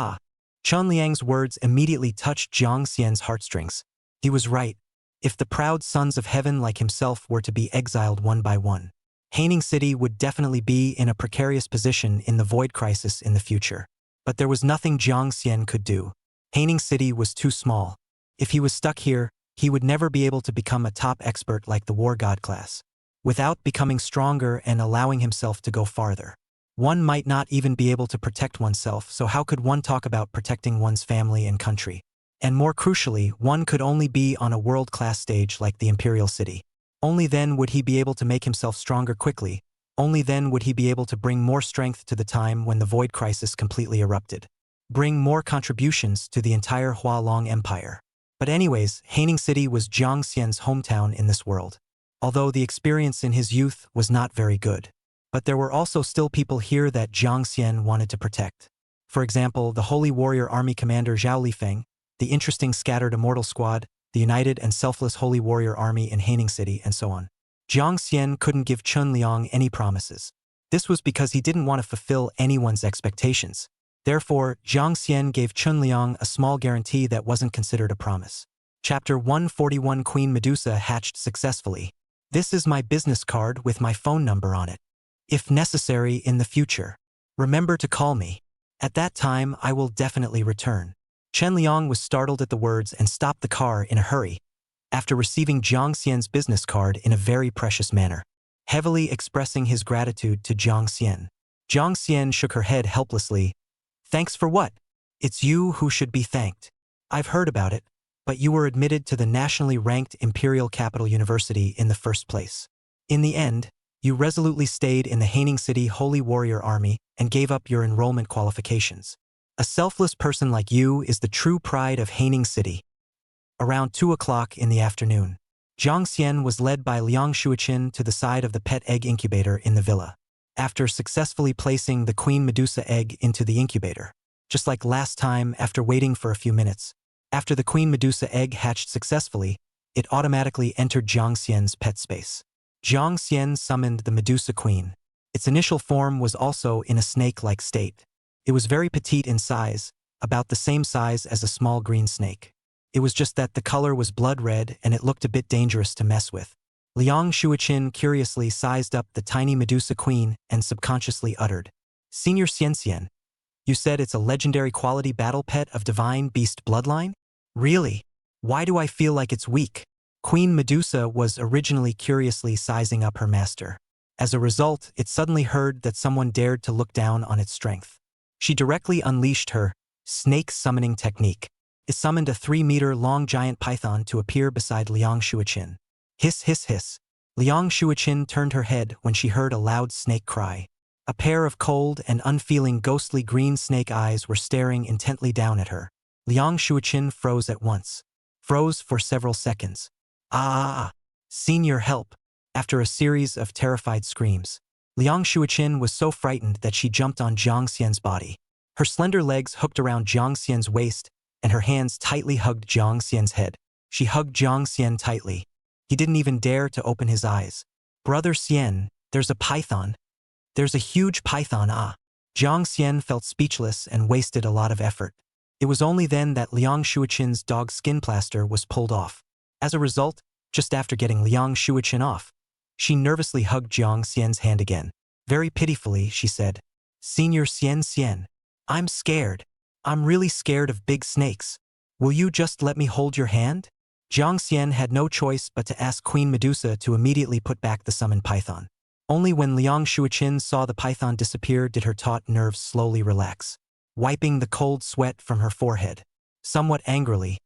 Chun Liang's words immediately touched Jiang Xian's heartstrings. He was right. If the proud sons of heaven like himself were to be exiled one by one, Haining City would definitely be in a precarious position in the void crisis in the future. But there was nothing Jiang Xian could do. Haining City was too small. If he was stuck here, he would never be able to become a top expert like the war god class. Without becoming stronger and allowing himself to go farther, one might not even be able to protect oneself, so how could one talk about protecting one's family and country? And more crucially, one could only be on a world-class stage like the Imperial City. Only then would he be able to make himself stronger quickly. Only then would he be able to bring more strength to the time when the void crisis completely erupted. Bring more contributions to the entire Hualong Empire. But anyways, Haining City was Jiang Xian's hometown in this world. Although the experience in his youth was not very good. But there were also still people here that Jiang Xian wanted to protect. For example, the Holy Warrior Army Commander Zhao Lifeng, the interesting Scattered Immortal Squad, the United and Selfless Holy Warrior Army in Haining City, and so on. Jiang Xian couldn't give Chun Liang any promises. This was because he didn't want to fulfill anyone's expectations. Therefore, Jiang Xian gave Chun Liang a small guarantee that wasn't considered a promise. Chapter 141 Queen Medusa hatched successfully. This is my business card with my phone number on it. If necessary in the future, remember to call me. At that time, I will definitely return. Chen Liang was startled at the words and stopped the car in a hurry, after receiving Jiang Xian's business card in a very precious manner, heavily expressing his gratitude to Jiang Xian. Jiang Xian shook her head helplessly. Thanks for what? It's you who should be thanked. I've heard about it, but you were admitted to the nationally ranked Imperial Capital University in the first place. In the end, you resolutely stayed in the Haining City Holy Warrior Army and gave up your enrollment qualifications. A selfless person like you is the true pride of Haining City. Around 2 o'clock in the afternoon, Jiang Xian was led by Liang Shuiqin to the side of the pet egg incubator in the villa. After successfully placing the Queen Medusa egg into the incubator, just like last time after waiting for a few minutes, after the Queen Medusa egg hatched successfully, it automatically entered Jiang Xian's pet space. Jiang Xian summoned the Medusa Queen. Its initial form was also in a snake-like state. It was very petite in size, about the same size as a small green snake. It was just that the color was blood red and it looked a bit dangerous to mess with. Liang Shuiqin curiously sized up the tiny Medusa Queen and subconsciously uttered, Senior Xian, you said it's a legendary quality battle pet of divine beast bloodline? Really? Why do I feel like it's weak? Queen Medusa was originally curiously sizing up her master. As a result, it suddenly heard that someone dared to look down on its strength. She directly unleashed her snake summoning technique. It summoned a 3-meter-long giant python to appear beside Liang Shuiqin. Hiss, hiss, hiss. Liang Shuiqin turned her head when she heard a loud snake cry. A pair of cold and unfeeling ghostly green snake eyes were staring intently down at her. Liang Shuiqin froze at once. Froze for several seconds. Senior, help. After a series of terrified screams, Liang Shuiqin was so frightened that she jumped on Jiang Xian's body. Her slender legs hooked around Jiang Xian's waist, and her hands tightly hugged Jiang Xian's head. She hugged Jiang Xian tightly. He didn't even dare to open his eyes. Brother Xian, there's a python. There's a huge python, Jiang Xian felt speechless and wasted a lot of effort. It was only then that Liang Shuiqin's dog skin plaster was pulled off. As a result, just after getting Liang Shuiqin off, she nervously hugged Jiang Xian's hand again. Very pitifully, she said, Senior Xian, I'm scared. I'm really scared of big snakes. Will you just let me hold your hand? Jiang Xian had no choice but to ask Queen Medusa to immediately put back the summoned python. Only when Liang Shuiqin saw the python disappear did her taut nerves slowly relax. Wiping the cold sweat from her forehead, somewhat angrily,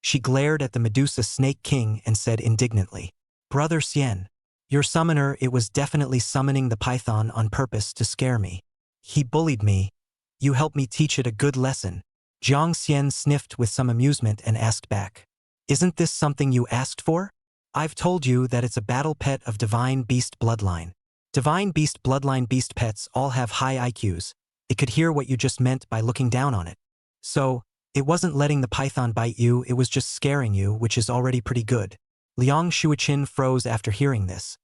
she glared at the Medusa Snake King and said indignantly, Brother Xian, your summoner, it was definitely summoning the python on purpose to scare me. He bullied me. You helped me teach it a good lesson. Jiang Xian sniffed with some amusement and asked back, Isn't this something you asked for? I've told you that it's a battle pet of Divine Beast Bloodline. Divine Beast Bloodline beast pets all have high IQs. It could hear what you just meant by looking down on it. So, it wasn't letting the python bite you, it was just scaring you, which is already pretty good. Liang Shuichin froze after hearing this.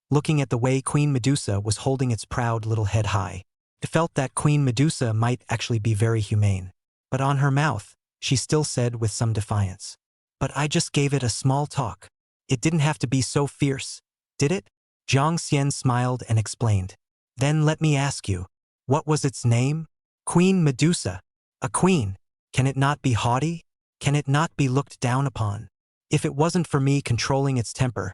Looking at the way Queen Medusa was holding its proud little head high, it felt that Queen Medusa might actually be very humane. But on her mouth, she still said with some defiance, "But I just gave it a small talk. It didn't have to be so fierce, did it?" Jiang Xian smiled and explained. "Then let me ask you, what was its name?" "Queen Medusa. A queen. Can it not be haughty? Can it not be looked down upon? If it wasn't for me controlling its temper,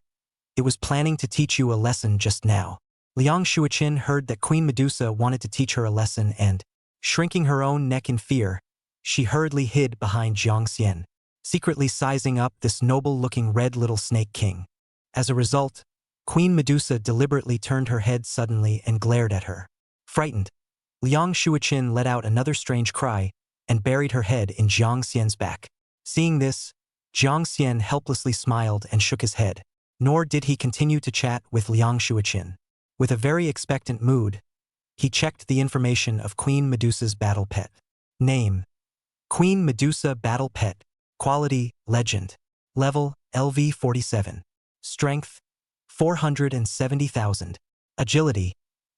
it was planning to teach you a lesson just now." Liang Shuichin heard that Queen Medusa wanted to teach her a lesson and, shrinking her own neck in fear, she hurriedly hid behind Jiang Xian, secretly sizing up this noble-looking red little snake king. As a result, Queen Medusa deliberately turned her head suddenly and glared at her. Frightened, Liang Shuichin let out another strange cry and buried her head in Jiang Xian's back. Seeing this, Jiang Xian helplessly smiled and shook his head, nor did he continue to chat with Liang Shuichin. With a very expectant mood, he checked the information of Queen Medusa's battle pet. Name: Queen Medusa Battle Pet. Quality: Legend. Level: LV 47. Strength: 470,000. Agility: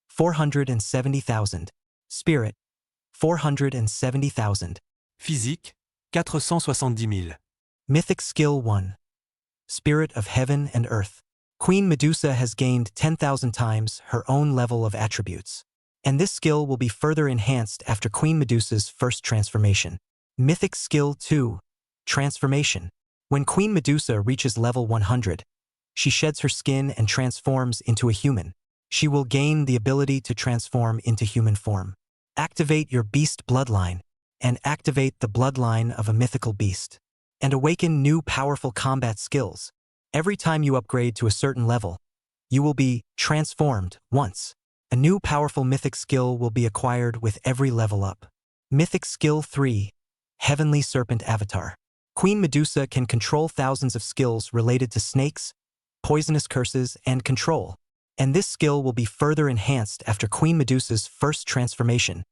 470,000. Spirit: 470,000. Physique, 470 000. Mythic Skill 1. Spirit of Heaven and Earth. Queen Medusa has gained 10,000 times her own level of attributes, and this skill will be further enhanced after Queen Medusa's first transformation. Mythic Skill 2. Transformation. When Queen Medusa reaches level 100, she sheds her skin and transforms into a human. She will gain the ability to transform into human form. Activate your beast bloodline, and activate the bloodline of a mythical beast, and awaken new powerful combat skills. Every time you upgrade to a certain level, you will be transformed once. A new powerful mythic skill will be acquired with every level up. Mythic Skill 3. Heavenly Serpent Avatar. Queen Medusa can control thousands of skills related to snakes, poisonous curses, and control, and this skill will be further enhanced after Queen Medusa's first transformation.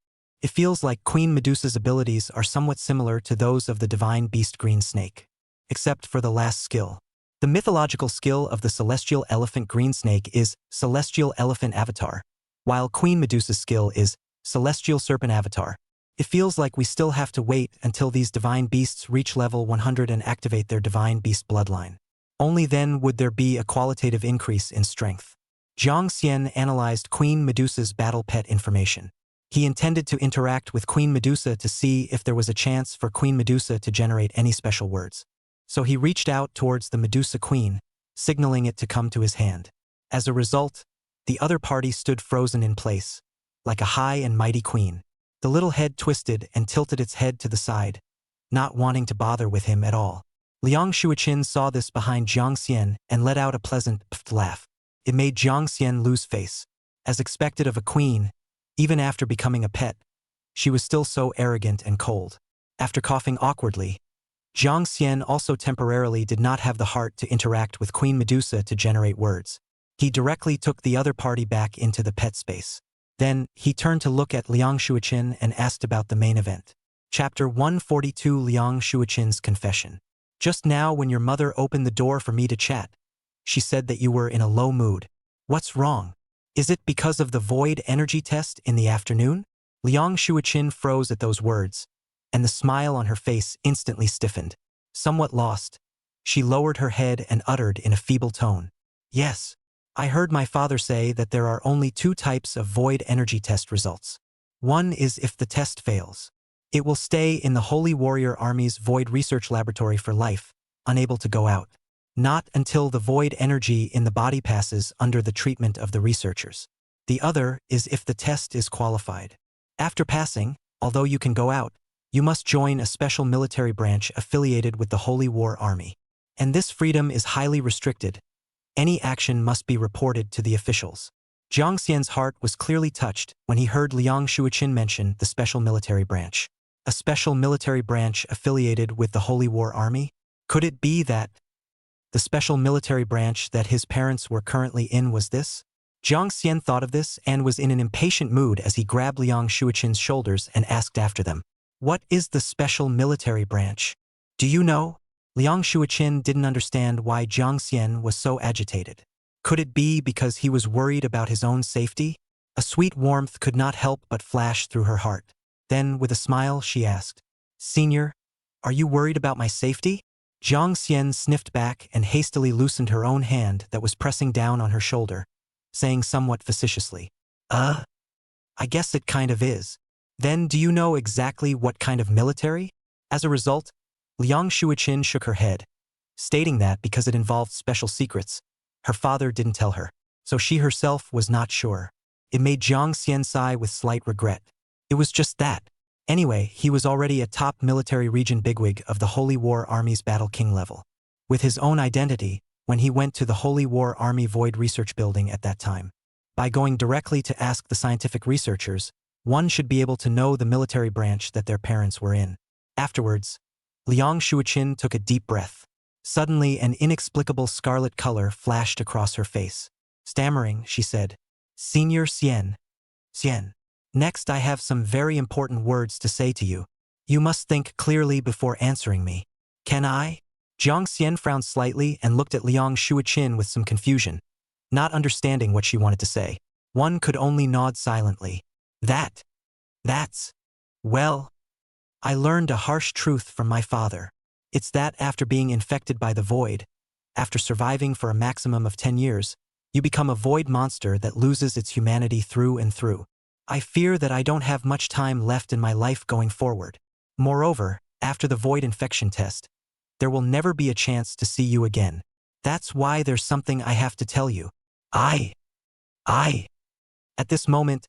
It feels like Queen Medusa's abilities are somewhat similar to those of the divine beast green snake, except for the last skill. The mythological skill of the celestial elephant green snake is Celestial Elephant Avatar, while Queen Medusa's skill is Celestial Serpent Avatar. It feels like we still have to wait until these divine beasts reach level 100 and activate their divine beast bloodline. Only then would there be a qualitative increase in strength. Jiang Xian analyzed Queen Medusa's battle pet information. He intended to interact with Queen Medusa to see if there was a chance for Queen Medusa to generate any special words. So he reached out towards the Medusa Queen, signaling it to come to his hand. As a result, the other party stood frozen in place, like a high and mighty queen. The little head twisted and tilted its head to the side, not wanting to bother with him at all. Liang Shuichin saw this behind Jiang Xian and let out a pleasant pfft laugh. It made Jiang Xian lose face. As expected of a queen, even after becoming a pet, she was still so arrogant and cold. After coughing awkwardly, Jiang Xian also temporarily did not have the heart to interact with Queen Medusa to generate words. He directly took the other party back into the pet space. Then, he turned to look at Liang Shuichin and asked about the main event. Chapter 142 Liang Shuichin's Confession. Just now when your mother opened the door for me to chat, she said that you were in a low mood. What's wrong? Is it because of the void energy test in the afternoon? Liang Shuichin froze at those words, and the smile on her face instantly stiffened. Somewhat lost, she lowered her head and uttered in a feeble tone, "Yes, I heard my father say that there are only two types of void energy test results. One is if the test fails. It will stay in the Holy Warrior Army's Void Research Laboratory for life, unable to go out. Not until the void energy in the body passes under the treatment of the researchers. The other is if the test is qualified. After passing, although you can go out, you must join a special military branch affiliated with the Holy War Army. And this freedom is highly restricted. Any action must be reported to the officials." Jiang Xian's heart was clearly touched when he heard Liang Shuichin mention the special military branch. A special military branch affiliated with the Holy War Army? Could it be that the special military branch that his parents were currently in was this? Jiang Xian thought of this and was in an impatient mood as he grabbed Liang Shuichin's shoulders and asked after them. What is the special military branch? Do you know? Liang Shuichin didn't understand why Jiang Xian was so agitated. Could it be because he was worried about his own safety? A sweet warmth could not help but flash through her heart. Then, with a smile, she asked, Senior, are you worried about my safety? Jiang Xian sniffed back and hastily loosened her own hand that was pressing down on her shoulder, saying somewhat facetiously, I guess it kind of is. Then do you know exactly what kind of military? As a result, Liang Shuichin shook her head, stating that because it involved special secrets, her father didn't tell her, so she herself was not sure. It made Jiang Xian sigh with slight regret. It was just that. Anyway, he was already a top military region bigwig of the Holy War Army's Battle King level. With his own identity, when he went to the Holy War Army Void Research Building at that time. By going directly to ask the scientific researchers, one should be able to know the military branch that their parents were in. Afterwards, Liang Shuichin took a deep breath. Suddenly, an inexplicable scarlet color flashed across her face. Stammering, she said, Senior Xian. Next, I have some very important words to say to you. You must think clearly before answering me. Can I? Jiang Xian frowned slightly and looked at Liang Shuichin with some confusion, not understanding what she wanted to say. One could only nod silently. That's... Well, I learned a harsh truth from my father. It's that after being infected by the void, after surviving for a maximum of 10 years, you become a void monster that loses its humanity through and through. I fear that I don't have much time left in my life going forward. Moreover, after the void infection test, there will never be a chance to see you again. That's why there's something I have to tell you. I. At this moment,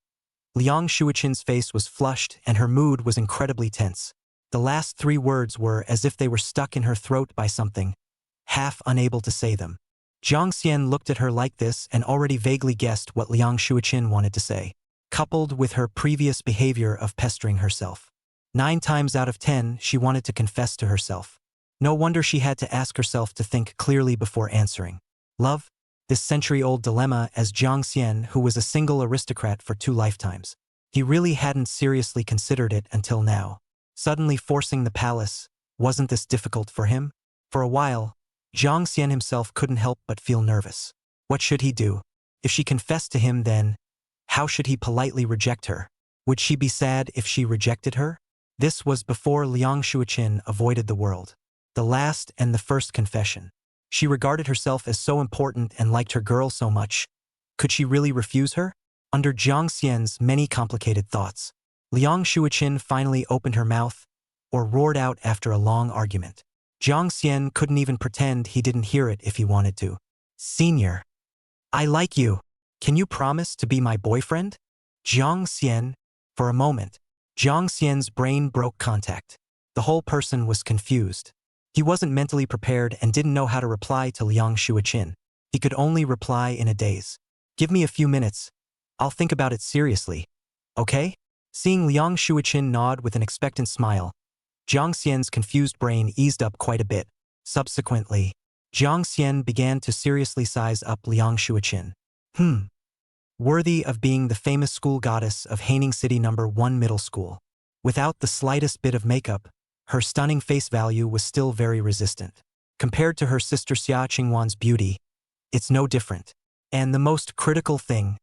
Liang Shuichin's face was flushed and her mood was incredibly tense. The last 3 words were as if they were stuck in her throat by something, half unable to say them. Jiang Xian looked at her like this and already vaguely guessed what Liang Shuichin wanted to say, coupled with her previous behavior of pestering herself. 9 times out of 10, she wanted to confess to herself. No wonder she had to ask herself to think clearly before answering. Love? This century-old dilemma as Jiang Xian, who was a single aristocrat for 2 lifetimes. He really hadn't seriously considered it until now. Suddenly forcing the palace, wasn't this difficult for him? For a while, Jiang Xian himself couldn't help but feel nervous. What should he do? If she confessed to him then, how should he politely reject her? Would she be sad if she rejected her? This was before Liang Shuichin avoided the world. The last and the first confession. She regarded herself as so important and liked her girl so much. Could she really refuse her? Under Jiang Xian's many complicated thoughts, Liang Shuichin finally opened her mouth, or roared out after a long argument. Jiang Xian couldn't even pretend he didn't hear it if he wanted to. Senior, I like you. Can you promise to be my boyfriend? Jiang Xian. For a moment, Jiang Xian's brain broke contact. The whole person was confused. He wasn't mentally prepared and didn't know how to reply to Liang Shuichin. He could only reply in a daze. Give me a few minutes. I'll think about it seriously. Okay? Seeing Liang Shuichin nod with an expectant smile, Jiang Xian's confused brain eased up quite a bit. Subsequently, Jiang Xian began to seriously size up Liang Shuichin. Worthy of being the famous school goddess of Haining City No. 1 Middle School. Without the slightest bit of makeup, her stunning face value was still very resistant. Compared to her sister Xia Qingwan's beauty, it's no different. And the most critical thing,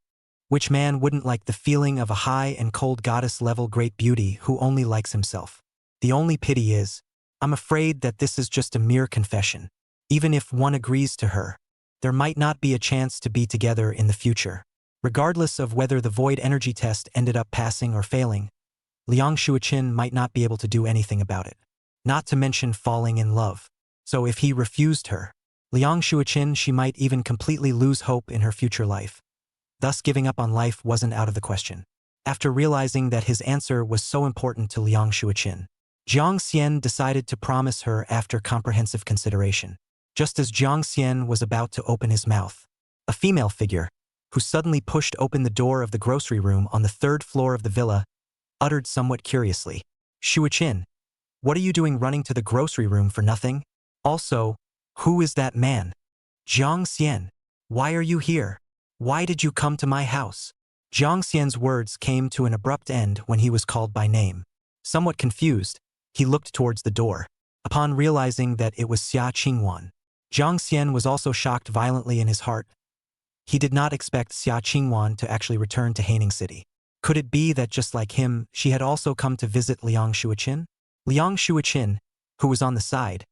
which man wouldn't like the feeling of a high and cold goddess-level great beauty who only likes himself? The only pity is, I'm afraid that this is just a mere confession. Even if one agrees to her, there might not be a chance to be together in the future. Regardless of whether the void energy test ended up passing or failing, Liang Shuichin might not be able to do anything about it. Not to mention falling in love. So if he refused her, Liang Shuichin, she might even completely lose hope in her future life. Thus giving up on life wasn't out of the question. After realizing that his answer was so important to Liang Shuichin, Jiang Xian decided to promise her after comprehensive consideration. Just as Jiang Xian was about to open his mouth, a female figure, who suddenly pushed open the door of the grocery room on the 3rd floor of the villa, uttered somewhat curiously, Shuichin, what are you doing running to the grocery room for nothing? Also, who is that man? Jiang Xian. Why are you here? Why did you come to my house? Jiang Xian's words came to an abrupt end when he was called by name. Somewhat confused, he looked towards the door. Upon realizing that it was Xia Qingwan, Jiang Xian was also shocked violently in his heart. He did not expect Xia Qingwan to actually return to Haining City. Could it be that just like him, she had also come to visit Liang Shuiqin? Liang Shuiqin, who was on the side,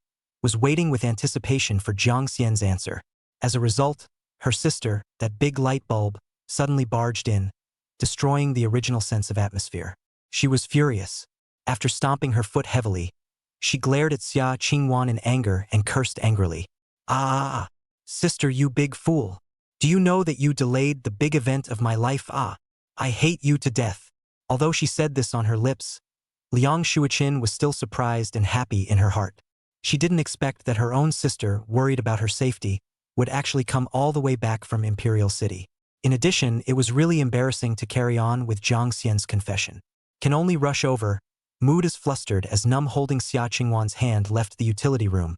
was waiting with anticipation for Jiang Xian's answer. As a result, her sister, that big light bulb, suddenly barged in, destroying the original sense of atmosphere. She was furious. After stomping her foot heavily, she glared at Xia Qingwan in anger and cursed angrily. Ah! Sister, you big fool! Do you know that you delayed the big event of my life? Ah! I hate you to death. Although she said this on her lips, Liang Shuiqin was still surprised and happy in her heart. She didn't expect that her own sister, worried about her safety, would actually come all the way back from Imperial City. In addition, it was really embarrassing to carry on with Jiang Xian's confession. Can only rush over. Mood is flustered as Num holding Xia Qingwan's hand left the utility room,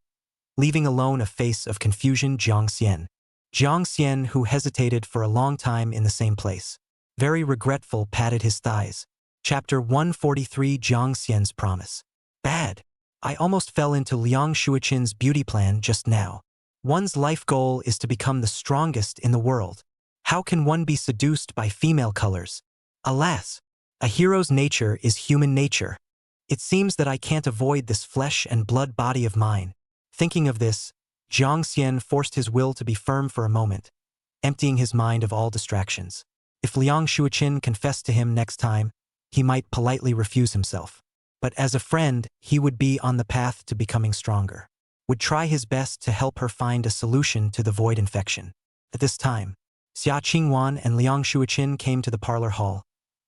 leaving alone a face of confusion Jiang Xian. Jiang Xian, who hesitated for a long time in the same place, very regretful, patted his thighs. Chapter 143, Jiang Xian's Promise. Bad. I almost fell into Liang Shuiqin's beauty plan just now. One's life goal is to become the strongest in the world. How can one be seduced by female colors? Alas, a hero's nature is human nature. It seems that I can't avoid this flesh and blood body of mine. Thinking of this, Jiang Xian forced his will to be firm for a moment, emptying his mind of all distractions. If Liang Shuiqin confessed to him next time, he might politely refuse himself. But as a friend, he would be on the path to becoming stronger, would try his best to help her find a solution to the void infection. At this time, Xia Qingwan and Liang Shuiqin came to the parlor hall,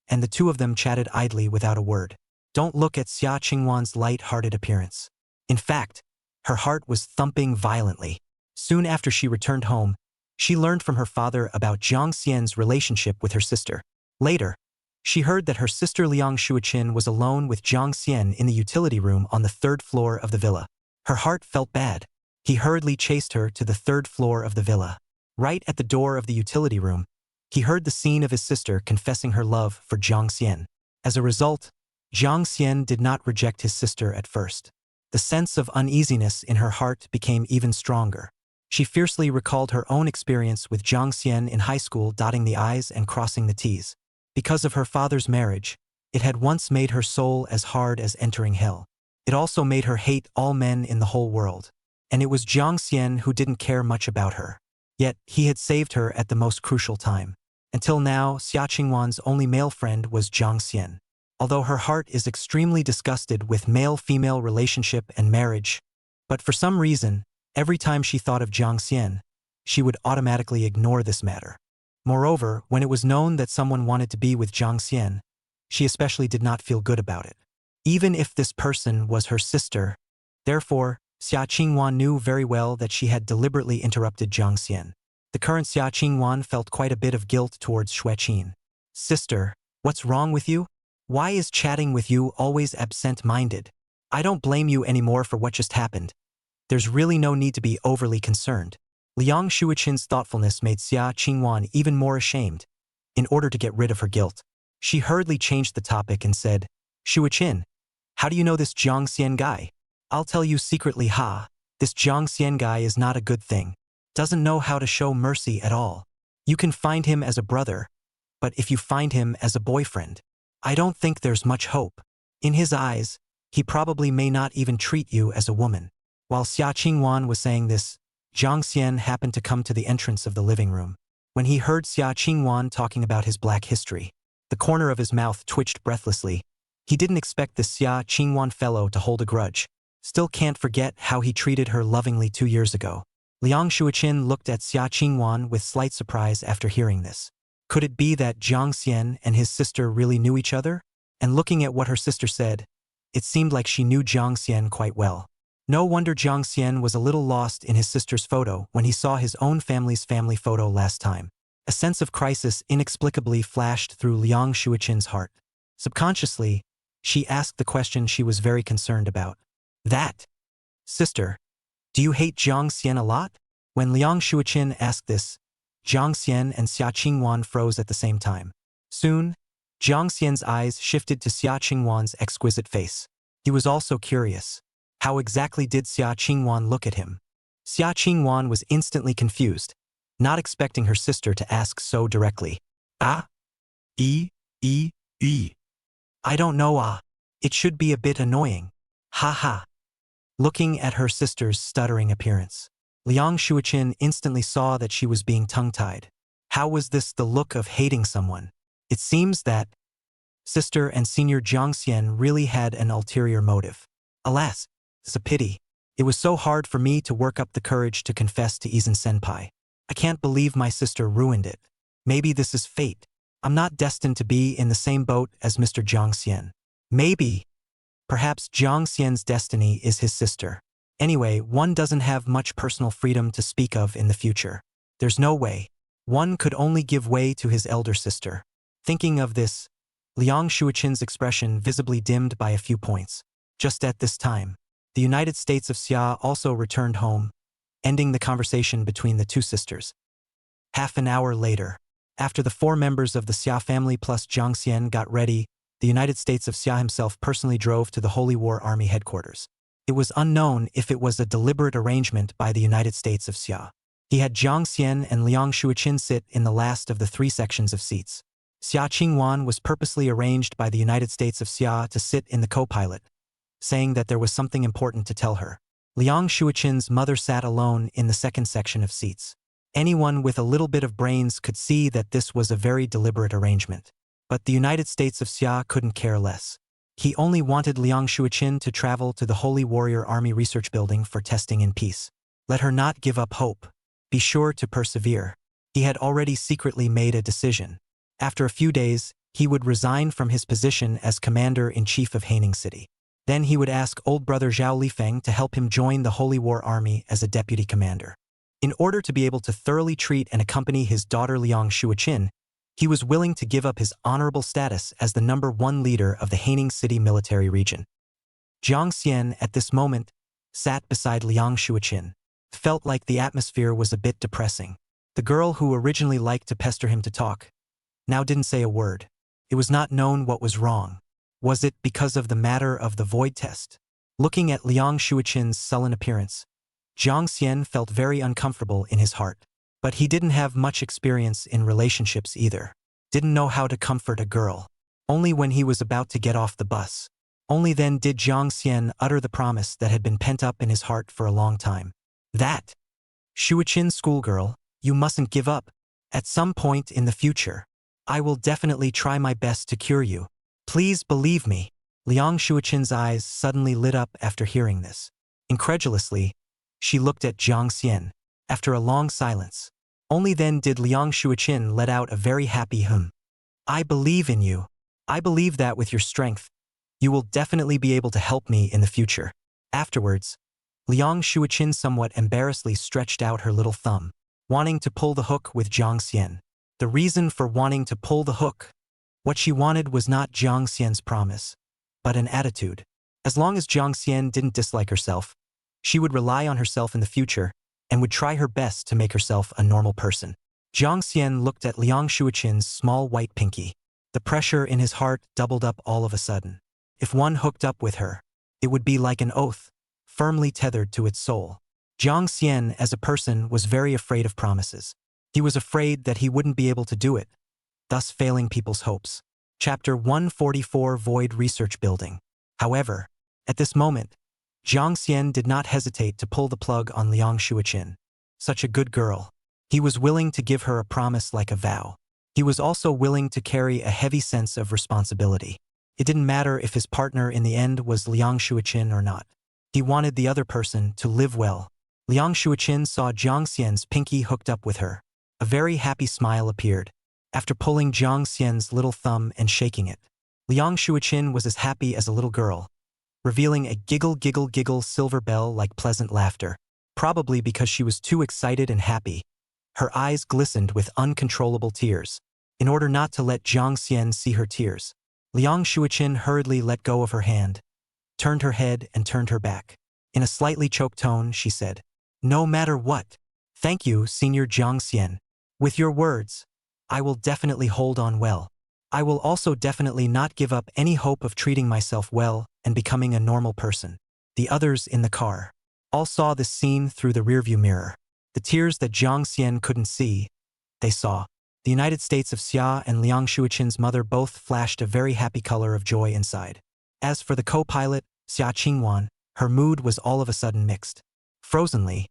and the two of them chatted idly without a word. Don't look at Xia Qingwan's light-hearted appearance. In fact, her heart was thumping violently. Soon after she returned home, she learned from her father about Jiang Xian's relationship with her sister. Later, she heard that her sister Liang Shuiqin was alone with Jiang Xian in the utility room on the 3rd floor of the villa. Her heart felt bad. He hurriedly chased her to the 3rd floor of the villa. Right at the door of the utility room, he heard the scene of his sister confessing her love for Jiang Xian. As a result, Jiang Xian did not reject his sister at first. The sense of uneasiness in her heart became even stronger. She fiercely recalled her own experience with Jiang Xian in high school, dotting the I's and crossing the T's. Because of her father's marriage, it had once made her soul as hard as entering hell. It also made her hate all men in the whole world. And it was Jiang Xian who didn't care much about her. Yet, he had saved her at the most crucial time. Until now, Xia Qingwan's only male friend was Jiang Xian. Although her heart is extremely disgusted with male-female relationship and marriage, but for some reason, every time she thought of Jiang Xian, she would automatically ignore this matter. Moreover, when it was known that someone wanted to be with Jiang Xian, she especially did not feel good about it. Even if this person was her sister. Therefore, Xia Qingwan knew very well that she had deliberately interrupted Jiang Xian. The current Xia Qingwan felt quite a bit of guilt towards Shuiqin. Sister, what's wrong with you? Why is chatting with you always absent-minded? I don't blame you anymore for what just happened. There's really no need to be overly concerned. Liang Shuiqin's thoughtfulness made Xia Qingwan even more ashamed. In order to get rid of her guilt, she hurriedly changed the topic and said, Shuiqin, how do you know this Jiang Xian guy? I'll tell you secretly, this Jiang Xian guy is not a good thing. Doesn't know how to show mercy at all. You can find him as a brother, but if you find him as a boyfriend, I don't think there's much hope. In his eyes, he probably may not even treat you as a woman. While Xia Qingwan was saying this, Jiang Xian happened to come to the entrance of the living room. When he heard Xia Qingwan talking about his black history, the corner of his mouth twitched breathlessly. He didn't expect this Xia Qingwan fellow to hold a grudge. Still can't forget how he treated her lovingly 2 years ago. Liang Shuiqin looked at Xia Qingwan with slight surprise after hearing this. Could it be that Jiang Xian and his sister really knew each other? And looking at what her sister said, it seemed like she knew Jiang Xian quite well. No wonder Jiang Xian was a little lost in his sister's photo when he saw his own family's family photo last time. A sense of crisis inexplicably flashed through Liang Shuiqin's heart. Subconsciously, she asked the question she was very concerned about. That, sister, Do you hate Jiang Xian a lot? When Liang Shuiqin asked this, Jiang Xian and Xia Qingwan froze at the same time. Soon, Jiang Xian's eyes shifted to Xia Qingwan's exquisite face. He was also curious. How exactly did Xia Qingwan look at him? Xia Qingwan was instantly confused, not expecting her sister to ask so directly. Ah? E? I don't know It should be a bit annoying. Ha ha. Looking at her sister's stuttering appearance, Liang Shuiqin instantly saw that she was being tongue-tied. How was this the look of hating someone? It seems that sister and senior Jiang Xian really had an ulterior motive. Alas, it's a pity. It was so hard for me to work up the courage to confess to Izan Senpai. I can't believe my sister ruined it. Maybe this is fate. I'm not destined to be in the same boat as Mr. Jiang Xian. Maybe. Perhaps Jiang Xian's destiny is his sister. Anyway, one doesn't have much personal freedom to speak of in the future. There's no way. One could only give way to his elder sister. Thinking of this, Liang Shuiqin's expression visibly dimmed by a few points. Just at this time, the United States of Xia also returned home, ending the conversation between the two sisters. Half an hour later, after the 4 members of the Xia family plus Jiang Xian got ready, the United States of Xia himself personally drove to the Holy War Army headquarters. It was unknown if it was a deliberate arrangement by the United States of Xia. He had Jiang Xian and Liang Shuiqin sit in the last of the 3 sections of seats. Xia Qingwan was purposely arranged by the United States of Xia to sit in the co-pilot, saying that there was something important to tell her. Liang Shuiqin's mother sat alone in the 2nd section of seats. Anyone with a little bit of brains could see that this was a very deliberate arrangement. But the United States of Xia couldn't care less. He only wanted Liang Shuiqin to travel to the Holy Warrior Army Research Building for testing in peace. Let her not give up hope. Be sure to persevere. He had already secretly made a decision. After a few days, he would resign from his position as Commander-in-Chief of Haining City. Then he would ask old brother Zhao Lifeng to help him join the Holy War Army as a deputy commander. In order to be able to thoroughly treat and accompany his daughter Liang Shuiqin, he was willing to give up his honorable status as the #1 leader of the Haining City military region. Jiang Xian, at this moment, sat beside Liang Shuiqin. Felt like the atmosphere was a bit depressing. The girl who originally liked to pester him to talk now didn't say a word. It was not known what was wrong. Was it because of the matter of the void test? Looking at Liang Shuiqin's sullen appearance, Jiang Xian felt very uncomfortable in his heart. But he didn't have much experience in relationships either. Didn't know how to comfort a girl. Only when he was about to get off the bus. Only then did Jiang Xian utter the promise that had been pent up in his heart for a long time. That, Shuiqin schoolgirl, you mustn't give up. At some point in the future, I will definitely try my best to cure you. Please believe me. Liang Shuiqin's eyes suddenly lit up after hearing this. Incredulously, she looked at Jiang Xian. After a long silence, only then did Liang Shuiqin let out a very happy hum. I believe in you. I believe that with your strength, you will definitely be able to help me in the future. Afterwards, Liang Shuiqin somewhat embarrassedly stretched out her little thumb, wanting to pull the hook with Jiang Xian. The reason for wanting to pull the hook, what she wanted was not Jiang Xian's promise, but an attitude. As long as Jiang Xian didn't dislike herself, she would rely on herself in the future and would try her best to make herself a normal person. Jiang Xian looked at Liang Shuiqin's small white pinky. The pressure in his heart doubled up all of a sudden. If one hooked up with her, it would be like an oath, firmly tethered to its soul. Jiang Xian as a person was very afraid of promises. He was afraid that he wouldn't be able to do it, thus failing people's hopes. Chapter 144 Void Research Building. However, at this moment, Jiang Xian did not hesitate to pull the plug on Liang Shuiqin. Such a good girl. He was willing to give her a promise like a vow. He was also willing to carry a heavy sense of responsibility. It didn't matter if his partner in the end was Liang Shuiqin or not. He wanted the other person to live well. Liang Shuiqin saw Jiang Xian's pinky hooked up with her. A very happy smile appeared. After pulling Jiang Xian's little thumb and shaking it, Liang Shuiqin was as happy as a little girl, revealing a giggle silver bell like pleasant laughter. Probably because she was too excited and happy, her eyes glistened with uncontrollable tears. In order not to let Jiang Xian see her tears, Liang Shuiqin hurriedly let go of her hand, turned her head and turned her back. In a slightly choked tone, she said, "No matter what. Thank you, Senior Jiang Xian. With your words, I will definitely hold on well. I will also definitely not give up any hope of treating myself well and becoming a normal person." The others in the car all saw this scene through the rearview mirror. The tears that Jiang Xian couldn't see, they saw. The United States of Xia and Liang Shuichen's mother both flashed a very happy color of joy inside. As for the co-pilot, Xia Qingwan, her mood was all of a sudden mixed. Frozenly,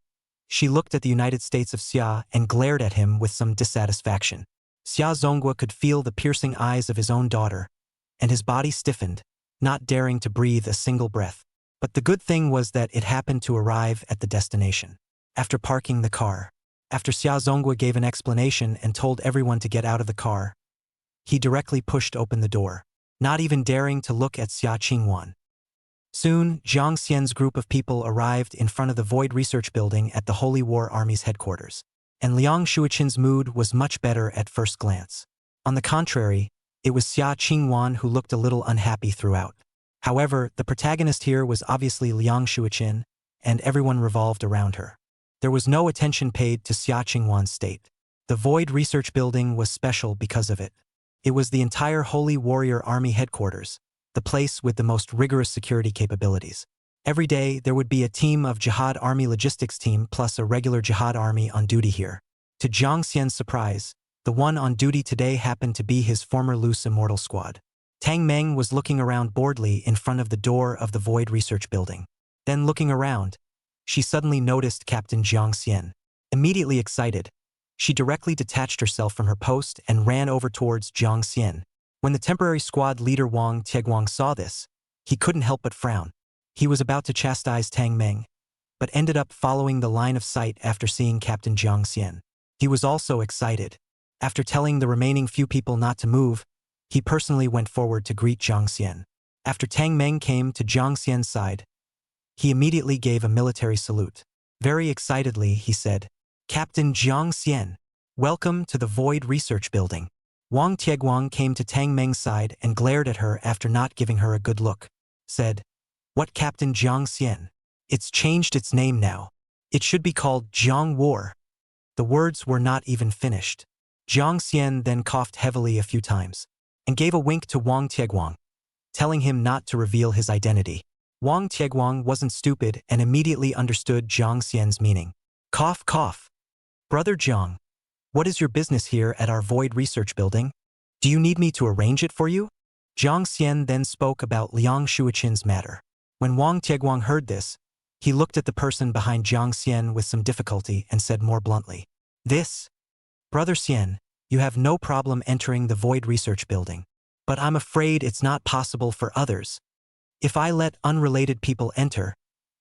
she looked at the United States of Xia and glared at him with some dissatisfaction. Xia Zhonghua could feel the piercing eyes of his own daughter, and his body stiffened, not daring to breathe a single breath. But the good thing was that it happened to arrive at the destination. After parking the car, after Xia Zhonghua gave an explanation and told everyone to get out of the car, he directly pushed open the door, not even daring to look at Xia Qingwan. Soon, Jiang Xian's group of people arrived in front of the Void Research Building at the Holy War Army's headquarters, and Liang Shuichen's mood was much better at first glance. On the contrary, it was Xia Qingwan who looked a little unhappy throughout. However, the protagonist here was obviously Liang Shuichen, and everyone revolved around her. There was no attention paid to Xia Qingwan's state. The Void Research Building was special because of it. It was the entire Holy Warrior Army headquarters, the place with the most rigorous security capabilities. Every day, there would be a team of Jihad Army logistics team plus a regular Jihad Army on duty here. To Jiang Xian's surprise, the one on duty today happened to be his former loose immortal squad. Tang Meng was looking around boredly in front of the door of the Void Research Building. Then looking around, she suddenly noticed Captain Jiang Xian. Immediately excited, she directly detached herself from her post and ran over towards Jiang Xian. When the temporary squad leader Wang Tieguang saw this, he couldn't help but frown. He was about to chastise Tang Meng, but ended up following the line of sight after seeing Captain Jiang Xian. He was also excited. After telling the remaining few people not to move, he personally went forward to greet Jiang Xian. After Tang Meng came to Jiang Xian's side, he immediately gave a military salute. Very excitedly, he said, "Captain Jiang Xian, welcome to the Void Research Building." Wang Tieguang came to Tang Meng's side and glared at her after not giving her a good look. Said, "What, Captain Jiang Xian? It's changed its name now. It should be called Jiang War." The words were not even finished. Jiang Xian then coughed heavily a few times and gave a wink to Wang Tieguang, telling him not to reveal his identity. Wang Tieguang wasn't stupid and immediately understood Jiang Xian's meaning. Cough, cough. "Brother Jiang, what is your business here at our Void Research Building? Do you need me to arrange it for you?" Jiang Xian then spoke about Liang Shuichen's matter. When Wang Tieguang heard this, he looked at the person behind Jiang Xian with some difficulty and said more bluntly, "Brother Xian, you have no problem entering the Void Research Building, but I'm afraid it's not possible for others. If I let unrelated people enter,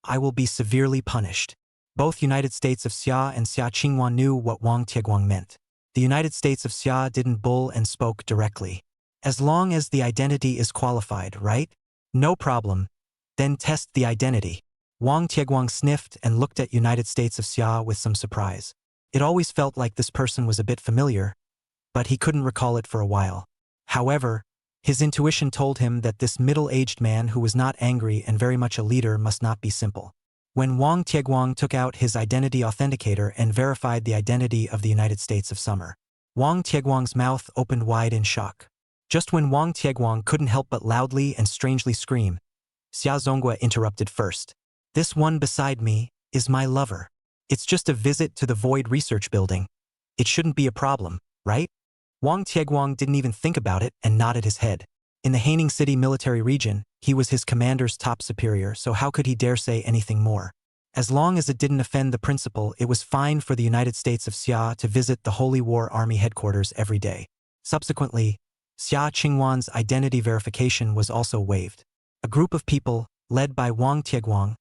I will be severely punished." Both United States of Xia and Xia Qingwan knew what Wang Tieguang meant. The United States of Xia didn't bull and spoke directly. "As long as the identity is qualified, right? No problem. Then test the identity." Wang Tieguang sniffed and looked at United States of Xia with some surprise. It always felt like this person was a bit familiar, but he couldn't recall it for a while. However, his intuition told him that this middle-aged man who was not angry and very much a leader must not be simple. When Wang Tieguang took out his identity authenticator and verified the identity of the United States of Summer, Wang Tieguang's mouth opened wide in shock. Just when Wang Tieguang couldn't help but loudly and strangely scream, Xia Zhonghua interrupted first. "This one beside me is my lover. It's just a visit to the Void Research Building. It shouldn't be a problem, right?" Wang Tieguang didn't even think about it and nodded his head. In the Haining City military region, he was his commander's top superior, so how could he dare say anything more? As long as it didn't offend the principal, it was fine for the United States of Xia to visit the Holy War Army headquarters every day. Subsequently, Xia Qingwan's identity verification was also waived. A group of people, led by Wang Tieguang,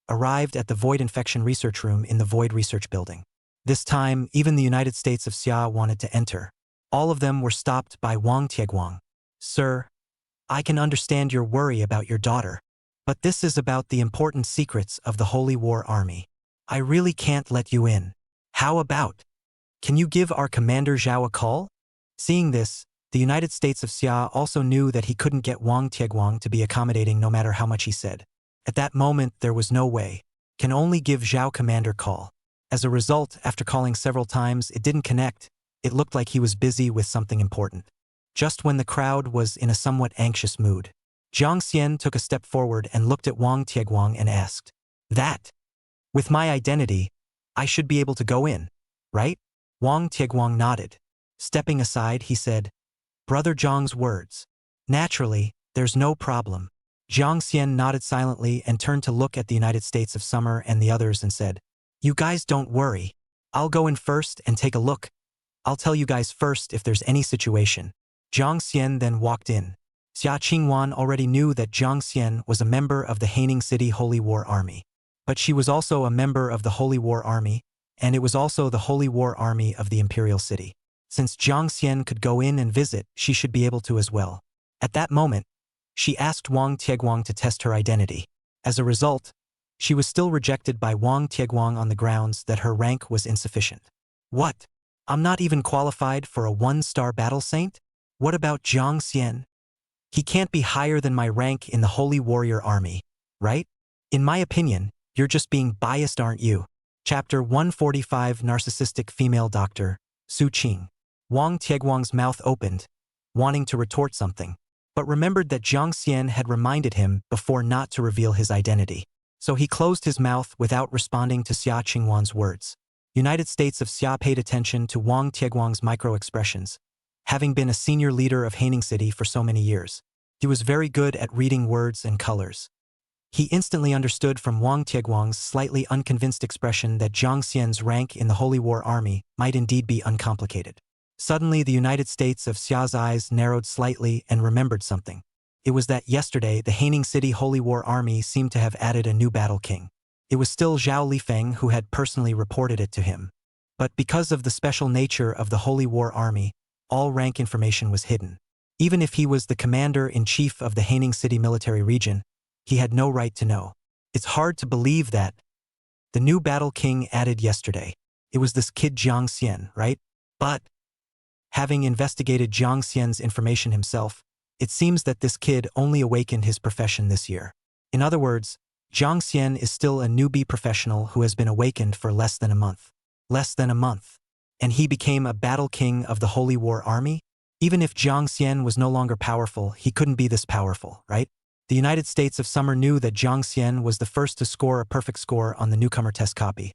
arrived at the Void Infection Research Room in the Void Research Building. This time, even the United States of Xia wanted to enter. All of them were stopped by Wang Tieguang. "Sir, I can understand your worry about your daughter, but this is about the important secrets of the Holy War Army. I really can't let you in. How about, can you give our commander Zhao a call?" Seeing this, the United States of Xia also knew that he couldn't get Wang Tieguang to be accommodating no matter how much he said. At that moment, there was no way. can only give Zhao Commander call. As a result, after calling several times, it didn't connect. It looked like he was busy with something important. Just when the crowd was in a somewhat anxious mood, Jiang Xian took a step forward and looked at Wang Tieguang and asked, "That? With my identity, I should be able to go in, right?" Wang Tieguang nodded. Stepping aside, he said, "Brother Zhang's words. Naturally, there's no problem." Jiang Xian nodded silently and turned to look at the United States of Summer and the others and said, "You guys don't worry. I'll go in first and take a look. I'll tell you guys first if there's any situation." Jiang Xian then walked in. Xia Qingwan already knew that Jiang Xian was a member of the Haining City Holy War Army. But she was also a member of the Holy War Army, and it was also the Holy War Army of the Imperial City. Since Jiang Xian could go in and visit, she should be able to as well. At that moment, she asked Wang Tieguang to test her identity. As a result, she was still rejected by Wang Tieguang on the grounds that her rank was insufficient. "What? I'm not even qualified for a one-star battle saint? What about Jiang Xian? He can't be higher than my rank in the Holy Warrior Army, right? In my opinion, you're just being biased, aren't you?" Chapter 145 Narcissistic Female Doctor, Su Qing. Wang Tieguang's mouth opened, wanting to retort something, but remembered that Jiang Xian had reminded him before not to reveal his identity. So he closed his mouth without responding to Xia Qingwan's words. United States of Xia paid attention to Wang Tieguang's micro-expressions. Having been a senior leader of Haining City for so many years, he was very good at reading words and colors. He instantly understood from Wang Tieguang's slightly unconvinced expression that Jiang Xian's rank in the Holy War Army might indeed be uncomplicated. Suddenly, the United States of Xia's eyes narrowed slightly and remembered something. It was that yesterday, the Haining City Holy War Army seemed to have added a new battle king. It was still Zhao Lifeng who had personally reported it to him. But because of the special nature of the Holy War Army, all rank information was hidden. Even if he was the commander-in-chief of the Haining City military region, he had no right to know. It's hard to believe that the new battle king added yesterday. It was this kid Jiang Xian, right? But having investigated Jiang Xian's information himself, it seems that this kid only awakened his profession this year. In other words, Jiang Xian is still a newbie professional who has been awakened for less than a month. Less than a month. And he became a battle king of the Holy War Army? Even if Jiang Xian was no longer powerful, he couldn't be this powerful, right? The United States of Summer knew that Jiang Xian was the first to score a perfect score on the newcomer test copy.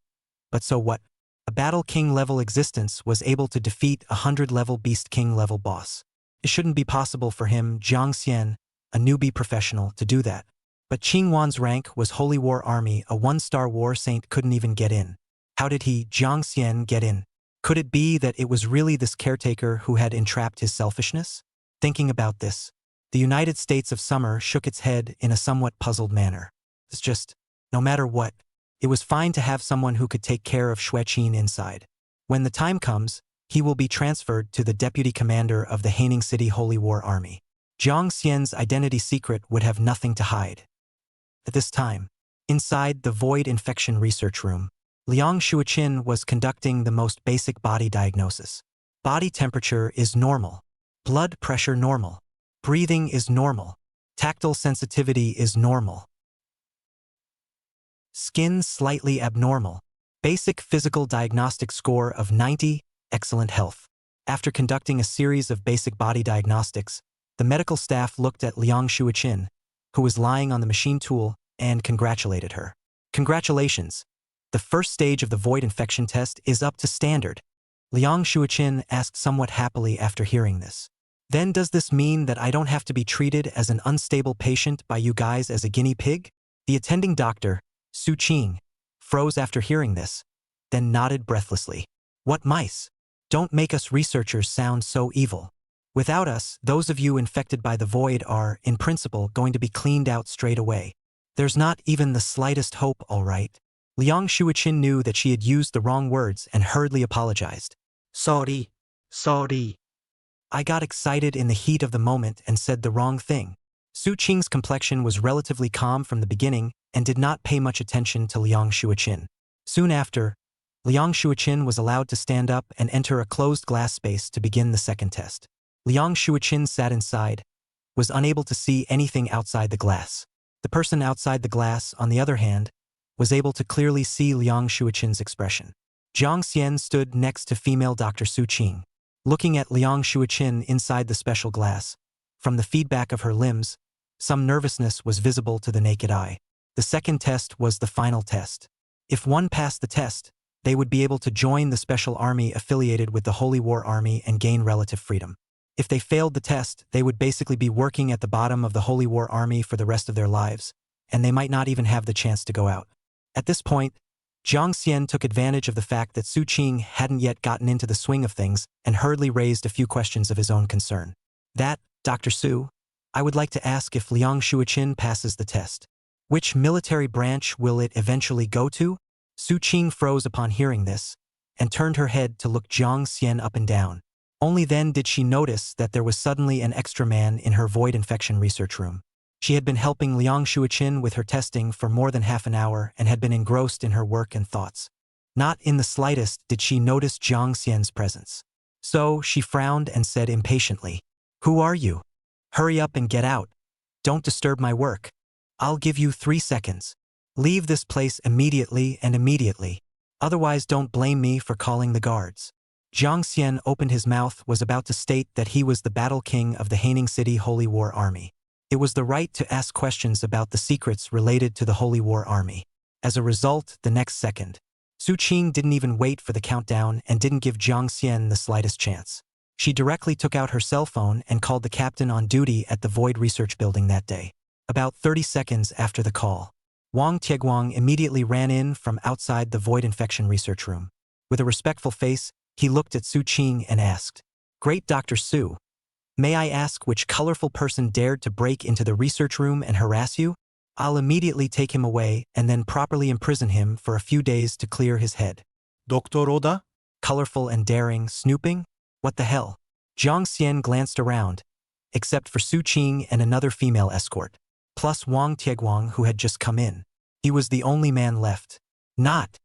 But so what? A battle king level existence was able to defeat a 100-level beast king level boss. It shouldn't be possible for him, Jiang Xian, a newbie professional, to do that. But Qingwan's rank was Holy War Army, a one-star war saint couldn't even get in. How did he, Jiang Xian, get in? Could it be that it was really this caretaker who had entrapped his selfishness? Thinking about this, the United States of Summer shook its head in a somewhat puzzled manner. It's just, no matter what, it was fine to have someone who could take care of Xueqin inside. When the time comes, he will be transferred to the deputy commander of the Haining City Holy War Army. Jiang Xian's identity secret would have nothing to hide. At this time, inside the Void Infection Research Room, Liang Xueqin was conducting the most basic body diagnosis. Body temperature is normal. Blood pressure normal. Breathing is normal. Tactile sensitivity is normal. Skin slightly abnormal. Basic physical diagnostic score of 90, excellent health. After conducting a series of basic body diagnostics, the medical staff looked at Liang Xueqin, who was lying on the machine tool, and congratulated her. Congratulations. The first stage of the void infection test is up to standard. Liang Xueqin asked somewhat happily after hearing this. Then does this mean that I don't have to be treated as an unstable patient by you guys as a guinea pig? The attending doctor, Su Qing, froze after hearing this, then nodded breathlessly. What mice? Don't make us researchers sound so evil. Without us, those of you infected by the void are, in principle, going to be cleaned out straight away. There's not even the slightest hope, all right? Liang Xueqin knew that she had used the wrong words and hurriedly apologized. Sorry. I got excited in the heat of the moment and said the wrong thing. Su Qing's complexion was relatively calm from the beginning and did not pay much attention to Liang Xueqin. Soon after, Liang Xueqin was allowed to stand up and enter a closed glass space to begin the second test. Liang Xueqin sat inside, was unable to see anything outside the glass. The person outside the glass, on the other hand, was able to clearly see Liang Shuichen's expression. Jiang Xian stood next to female Dr. Su Qing. Looking at Liang Shuichen inside the special glass, from the feedback of her limbs, some nervousness was visible to the naked eye. The second test was the final test. If one passed the test, they would be able to join the special army affiliated with the Holy War Army and gain relative freedom. If they failed the test, they would basically be working at the bottom of the Holy War Army for the rest of their lives, and they might not even have the chance to go out. At this point, Jiang Xian took advantage of the fact that Su Qing hadn't yet gotten into the swing of things and hurriedly raised a few questions of his own concern. That, Dr. Su, I would like to ask if Liang Shuichen passes the test. Which military branch will it eventually go to? Su Qing froze upon hearing this, and turned her head to look Jiang Xian up and down. Only then did she notice that there was suddenly an extra man in her void infection research room. She had been helping Liang Shuichen with her testing for more than half an hour and had been engrossed in her work and thoughts. Not in the slightest did she notice Jiang Xian's presence. So she frowned and said impatiently, "Who are you? Hurry up and get out. Don't disturb my work. I'll give you 3 seconds. Leave this place immediately and immediately. Otherwise don't blame me for calling the guards." Jiang Xian opened his mouth, was about to state that he was the battle king of the Haining City Holy War Army. It was the right to ask questions about the secrets related to the Holy War Army. As a result, the next second, Su Qing didn't even wait for the countdown and didn't give Jiang Xian the slightest chance. She directly took out her cell phone and called the captain on duty at the Void Research Building that day. About 30 seconds after the call, Wang Tieguang immediately ran in from outside the Void Infection Research Room. With a respectful face, he looked at Su Qing and asked, "Great Dr. Su, may I ask which colorful person dared to break into the research room and harass you? I'll immediately take him away and then properly imprison him for a few days to clear his head." Dr. Oda? Colorful and daring, snooping? What the hell? Jiang Xian glanced around, except for Su Qing and another female escort, plus Wang Tieguang who had just come in. He was the only man left. Not.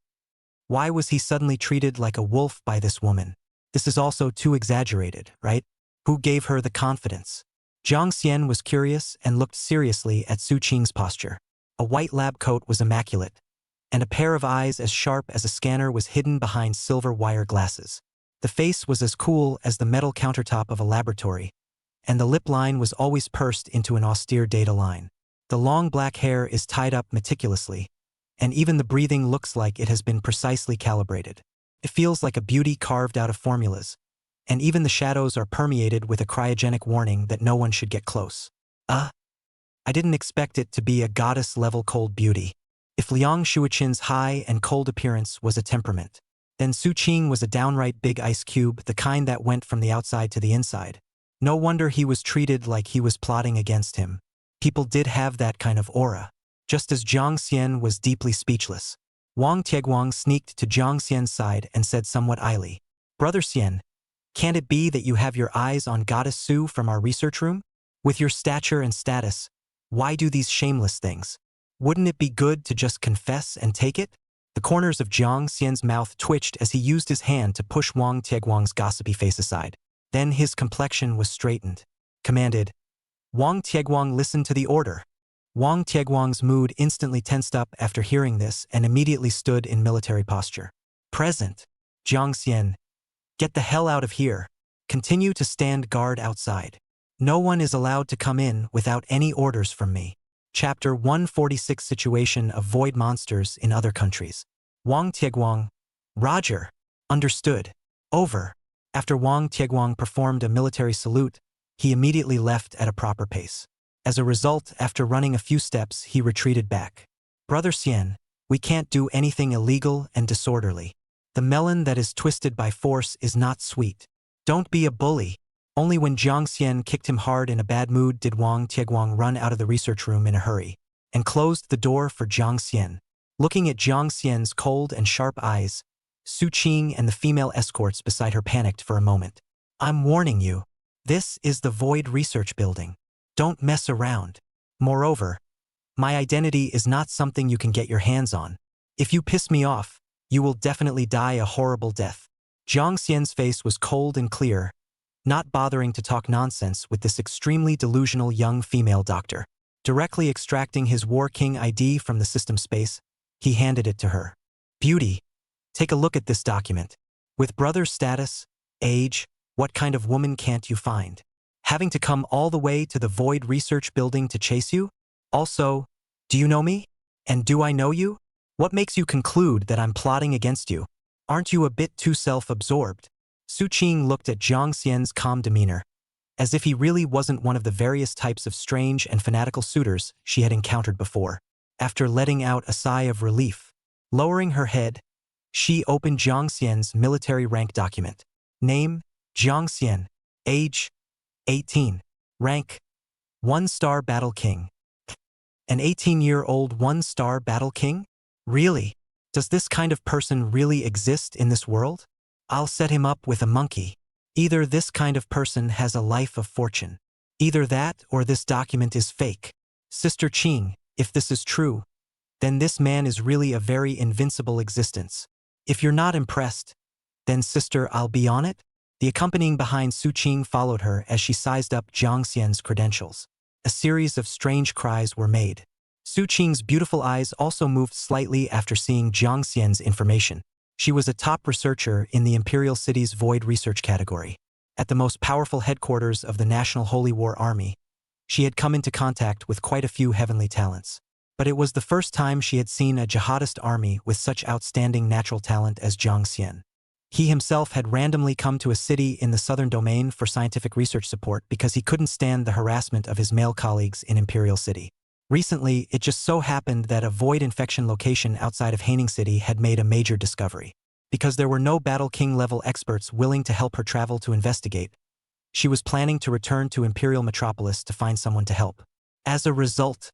Why was he suddenly treated like a wolf by this woman? This is also too exaggerated, right? Who gave her the confidence? Jiang Xian was curious and looked seriously at Su Qing's posture. A white lab coat was immaculate, and a pair of eyes as sharp as a scanner was hidden behind silver wire glasses. The face was as cool as the metal countertop of a laboratory, and the lip line was always pursed into an austere data line. The long black hair is tied up meticulously, and even the breathing looks like it has been precisely calibrated. It feels like a beauty carved out of formulas, and even the shadows are permeated with a cryogenic warning that no one should get close. I didn't expect it to be a goddess-level cold beauty. If Liang Shuichen's high and cold appearance was a temperament, then Su Qing was a downright big ice cube, the kind that went from the outside to the inside. No wonder he was treated like he was plotting against him. People did have that kind of aura. Just as Jiang Xian was deeply speechless, Wang Tieguang sneaked to Jiang Xian's side and said somewhat illy, "Brother Xian, can't it be that you have your eyes on Goddess Su from our research room? With your stature and status, why do these shameless things? Wouldn't it be good to just confess and take it?" The corners of Jiang Xian's mouth twitched as he used his hand to push Wang Tieguang's gossipy face aside. Then his complexion was straightened. Commanded. Wang Tieguang listened to the order. Wang Tieguang's mood instantly tensed up after hearing this and immediately stood in military posture. "Present. Jiang Xian, get the hell out of here. Continue to stand guard outside. No one is allowed to come in without any orders from me." Chapter 146 Situation of Void Monsters in Other Countries. Wang Tieguang. "Roger. Understood. Over." After Wang Tieguang performed a military salute, he immediately left at a proper pace. As a result, after running a few steps, he retreated back. "Brother Xian, we can't do anything illegal and disorderly. The melon that is twisted by force is not sweet. Don't be a bully." Only when Jiang Xian kicked him hard in a bad mood did Wang Tieguang run out of the research room in a hurry, and closed the door for Jiang Xian. Looking at Jiang Xian's cold and sharp eyes, Su Qing and the female escorts beside her panicked for a moment. "I'm warning you. This is the Void Research Building. Don't mess around. Moreover, my identity is not something you can get your hands on. If you piss me off, you will definitely die a horrible death." Jiang Xian's face was cold and clear, not bothering to talk nonsense with this extremely delusional young female doctor. Directly extracting his War King ID from the system space, He handed it to her. Beauty, take a look at this document. With brother's status, age, what kind of woman can't you find? Having to come all the way to the Void Research Building to chase you? Also, do you know me? And do I know you? What makes you conclude that I'm plotting against you? Aren't you a bit too self-absorbed? Su Qing looked at Jiang Xian's calm demeanor, as if he really wasn't one of the various types of strange and fanatical suitors she had encountered before. After letting out a sigh of relief, lowering her head, she opened Jiang Xian's military rank document. Name, Jiang Xian. Age, 18. Rank, 1-star Battle King. An 18-year-old 1-star Battle King? Really? Does this kind of person really exist in this world? I'll set him up with a monkey. Either this kind of person has a life of fortune. Either that or this document is fake. Sister Qing, if this is true, then this man is really a very invincible existence. If you're not impressed, then sister, I'll be on it. The accompanying behind Su Qing followed her as she sized up Jiang Xian's credentials. A series of strange cries were made. Su Qing's beautiful eyes also moved slightly after seeing Jiang Xian's information. She was a top researcher in the Imperial City's Void Research category. At the most powerful headquarters of the National Holy War Army, she had come into contact with quite a few heavenly talents. But it was the first time she had seen a jihadist army with such outstanding natural talent as Jiang Xian. He himself had randomly come to a city in the southern domain for scientific research support because he couldn't stand the harassment of his male colleagues in Imperial City. Recently, it just so happened that a void infection location outside of Haining City had made a major discovery. Because there were no Battle King-level experts willing to help her travel to investigate, she was planning to return to Imperial Metropolis to find someone to help. As a result,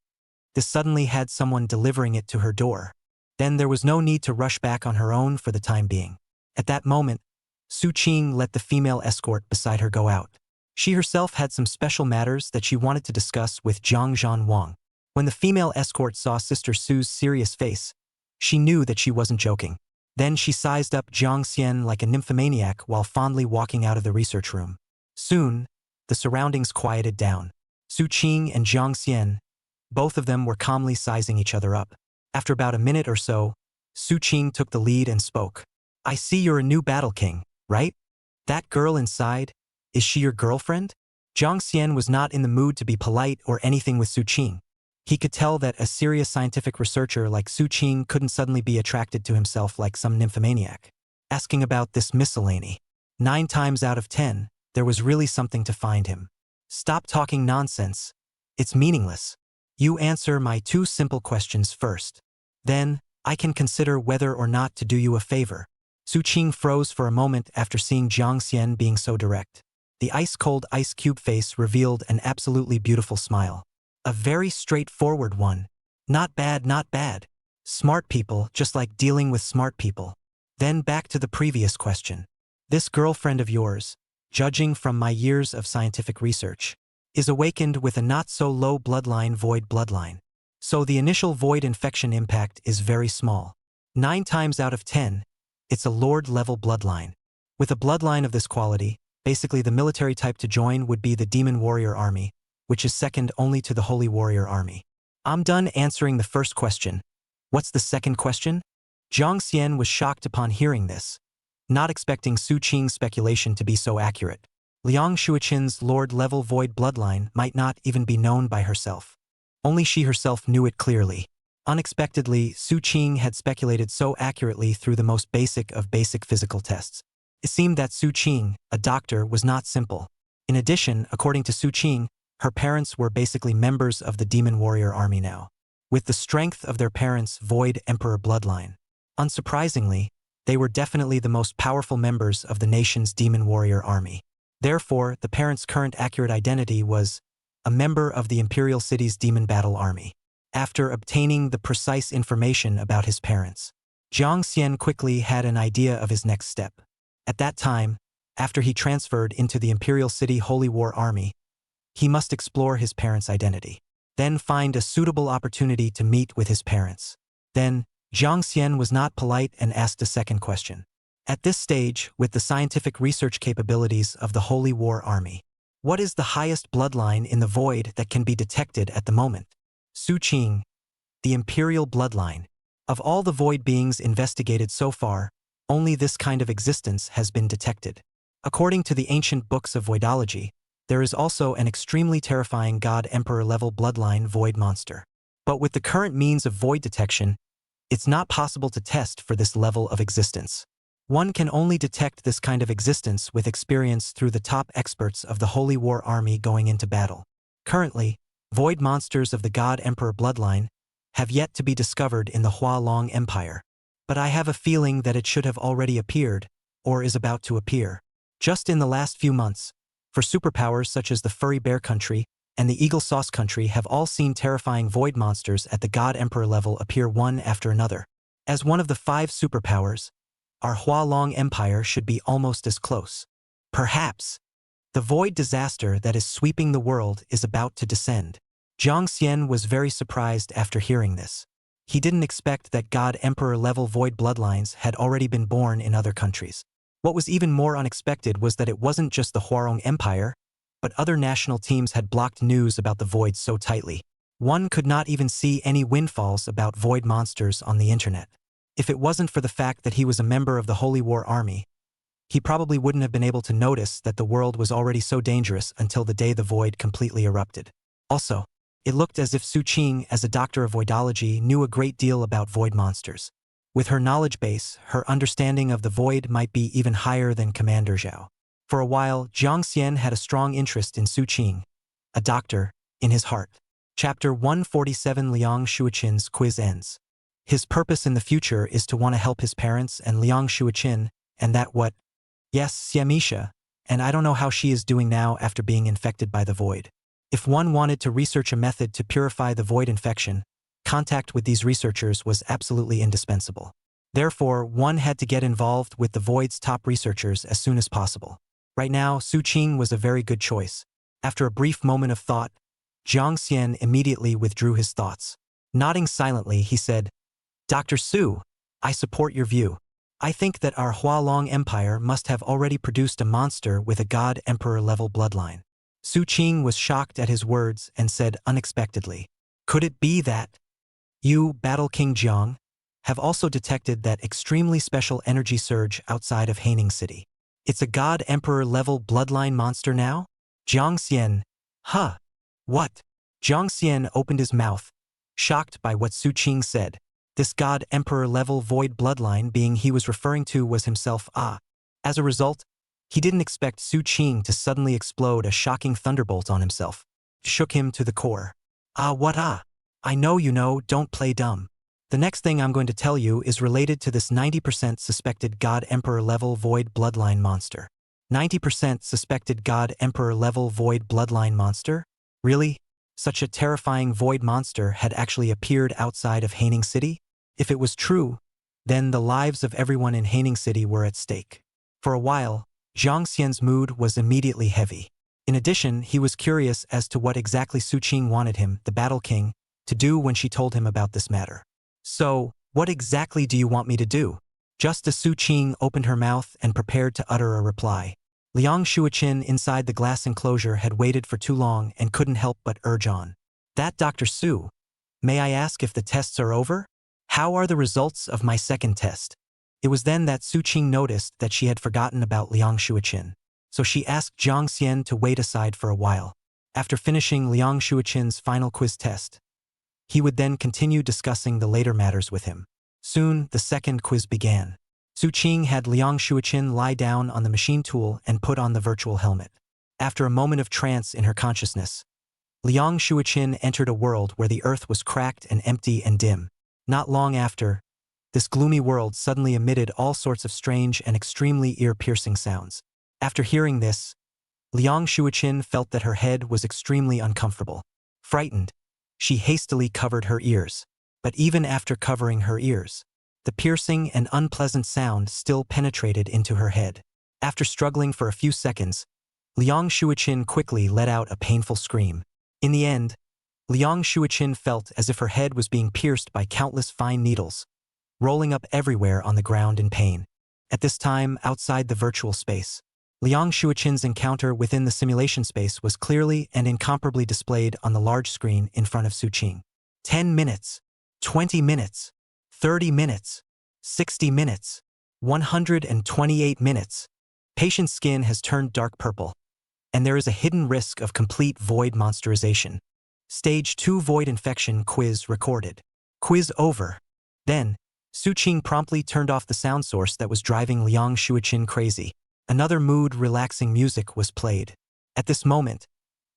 this suddenly had someone delivering it to her door. Then there was no need to rush back on her own for the time being. At that moment, Su Qing let the female escort beside her go out. She herself had some special matters that she wanted to discuss with Zhang Zhan Wang. When the female escort saw Sister Su's serious face, she knew that she wasn't joking. Then she sized up Jiang Xian like a nymphomaniac while fondly walking out of the research room. Soon, the surroundings quieted down. Su Qing and Jiang Xian, both of them were calmly sizing each other up. After about a minute or so, Su Qing took the lead and spoke. I see you're a new Battle King, right? That girl inside, is she your girlfriend? Jiang Xian was not in the mood to be polite or anything with Su Qing. He could tell that a serious scientific researcher like Su Qing couldn't suddenly be attracted to himself like some nymphomaniac. Asking about this miscellany. 9 times out of 10, there was really something to find him. Stop talking nonsense. It's meaningless. You answer my 2 simple questions first. Then, I can consider whether or not to do you a favor. Su Qing froze for a moment after seeing Jiang Xian being so direct. The ice-cold ice cube face revealed an absolutely beautiful smile. A very straightforward one. Not bad, not bad. Smart people just like dealing with smart people. Then back to the previous question. This girlfriend of yours, judging from my years of scientific research, is awakened with a not-so-low bloodline void bloodline. So the initial void infection impact is very small. 9 times out of 10, it's a Lord-level bloodline. With a bloodline of this quality, basically the military type to join would be the Demon Warrior Army, which is second only to the Holy Warrior Army. I'm done answering the first question. What's the second question? Jiang Xian was shocked upon hearing this, not expecting Su Qing's speculation to be so accurate. Liang Shuichen's Lord-level void bloodline might not even be known by herself. Only she herself knew it clearly. Unexpectedly, Su Qing had speculated so accurately through the most basic of basic physical tests. It seemed that Su Qing, a doctor, was not simple. In addition, according to Su Qing, her parents were basically members of the Demon Warrior Army now, with the strength of their parents' Void Emperor bloodline. Unsurprisingly, they were definitely the most powerful members of the nation's Demon Warrior Army. Therefore, the parents' current accurate identity was a member of the Imperial City's Demon Battle Army. After obtaining the precise information about his parents, Jiang Xian quickly had an idea of his next step. At that time, after he transferred into the Imperial City Holy War Army, he must explore his parents' identity. Then find a suitable opportunity to meet with his parents. Then, Jiang Xian was not polite and asked a second question. At this stage, with the scientific research capabilities of the Holy War Army, what is the highest bloodline in the void that can be detected at the moment? Su Qing, the Imperial bloodline. Of all the void beings investigated so far, only this kind of existence has been detected. According to the ancient books of voidology, there is also an extremely terrifying God-Emperor level bloodline void monster. But with the current means of void detection, it's not possible to test for this level of existence. One can only detect this kind of existence with experience through the top experts of the Holy War Army going into battle. Currently, void monsters of the God-Emperor bloodline have yet to be discovered in the Hualong Empire. But I have a feeling that it should have already appeared, or is about to appear. Just in the last few months, for superpowers such as the Furry Bear Country and the Eagle Sauce Country have all seen terrifying void monsters at the God-Emperor level appear one after another. As one of the 5 superpowers, our Hualong Empire should be almost as close. Perhaps, the void disaster that is sweeping the world is about to descend. Jiang Xian was very surprised after hearing this. He didn't expect that God-Emperor level void bloodlines had already been born in other countries. What was even more unexpected was that it wasn't just the Huarong Empire, but other national teams had blocked news about the void so tightly. One could not even see any windfalls about void monsters on the internet. If it wasn't for the fact that he was a member of the Holy War Army, he probably wouldn't have been able to notice that the world was already so dangerous until the day the void completely erupted. Also, it looked as if Su Qing, as a doctor of voidology, knew a great deal about void monsters. With her knowledge base, her understanding of the void might be even higher than Commander Zhao. For a while, Jiang Xian had a strong interest in Su Qing, a doctor, in his heart. Chapter 147 Liang Shuoqin's quiz ends. His purpose in the future is to want to help his parents and Liang Shuoqin, and that what? Yes, Xiamisha, and I don't know how she is doing now after being infected by the void. If one wanted to research a method to purify the void infection, contact with these researchers was absolutely indispensable. Therefore, one had to get involved with the void's top researchers as soon as possible. Right now, Su Qing was a very good choice. After a brief moment of thought, Jiang Xian immediately withdrew his thoughts. Nodding silently, he said, Dr. Su, I support your view. I think that our Hualong Empire must have already produced a monster with a God-Emperor level bloodline. Su Qing was shocked at his words and said unexpectedly, Could it be that you, Battle King Jiang, have also detected that extremely special energy surge outside of Haining City? It's a God-Emperor level bloodline monster now? Jiang Xian, huh? What? Jiang Xian opened his mouth, shocked by what Su Qing said. This God-Emperor level void bloodline being he was referring to was himself. As a result, he didn't expect Su Qing to suddenly explode a shocking thunderbolt on himself. It shook him to the core. What? I know you know, don't play dumb. The next thing I'm going to tell you is related to this 90% suspected God-Emperor level void bloodline monster. 90% suspected God-Emperor level void bloodline monster? Really? Such a terrifying void monster had actually appeared outside of Haining City? If it was true, then the lives of everyone in Haining City were at stake. For a while, Jiang Xian's mood was immediately heavy. In addition, he was curious as to what exactly Su Qing wanted him, the Battle King, to do when she told him about this matter. So, what exactly do you want me to do? Just as Su Qing opened her mouth and prepared to utter a reply, Liang Shuoqin inside the glass enclosure had waited for too long and couldn't help but urge on. That Dr. Su, may I ask if the tests are over? How are the results of my second test? It was then that Su Qing noticed that she had forgotten about Liang Shuoqin. So she asked Jiang Xian to wait aside for a while. After finishing Liang Shuoqin's final quiz test, he would then continue discussing the later matters with him. Soon, the second quiz began. Su Qing had Liang Shuoqin lie down on the machine tool and put on the virtual helmet. After a moment of trance in her consciousness, Liang Shuoqin entered a world where the earth was cracked and empty and dim. Not long after, this gloomy world suddenly emitted all sorts of strange and extremely ear-piercing sounds. After hearing this, Liang Shuoqin felt that her head was extremely uncomfortable. Frightened, she hastily covered her ears. But even after covering her ears, the piercing and unpleasant sound still penetrated into her head. After struggling for a few seconds, Liang Shuoqin quickly let out a painful scream. In the end, Liang Shuoqin felt as if her head was being pierced by countless fine needles, rolling up everywhere on the ground in pain. At this time, outside the virtual space, Liang Shuoqin's encounter within the simulation space was clearly and incomparably displayed on the large screen in front of Su Qing. 10 minutes, 20 minutes, 30 minutes, 60 minutes, 128 minutes. Patient's skin has turned dark purple, and there is a hidden risk of complete void monsterization. Stage 2 void infection quiz recorded. Quiz over. Then, Su-Ching promptly turned off the sound source that was driving Liang Shuichin crazy. Another mood-relaxing music was played. At this moment,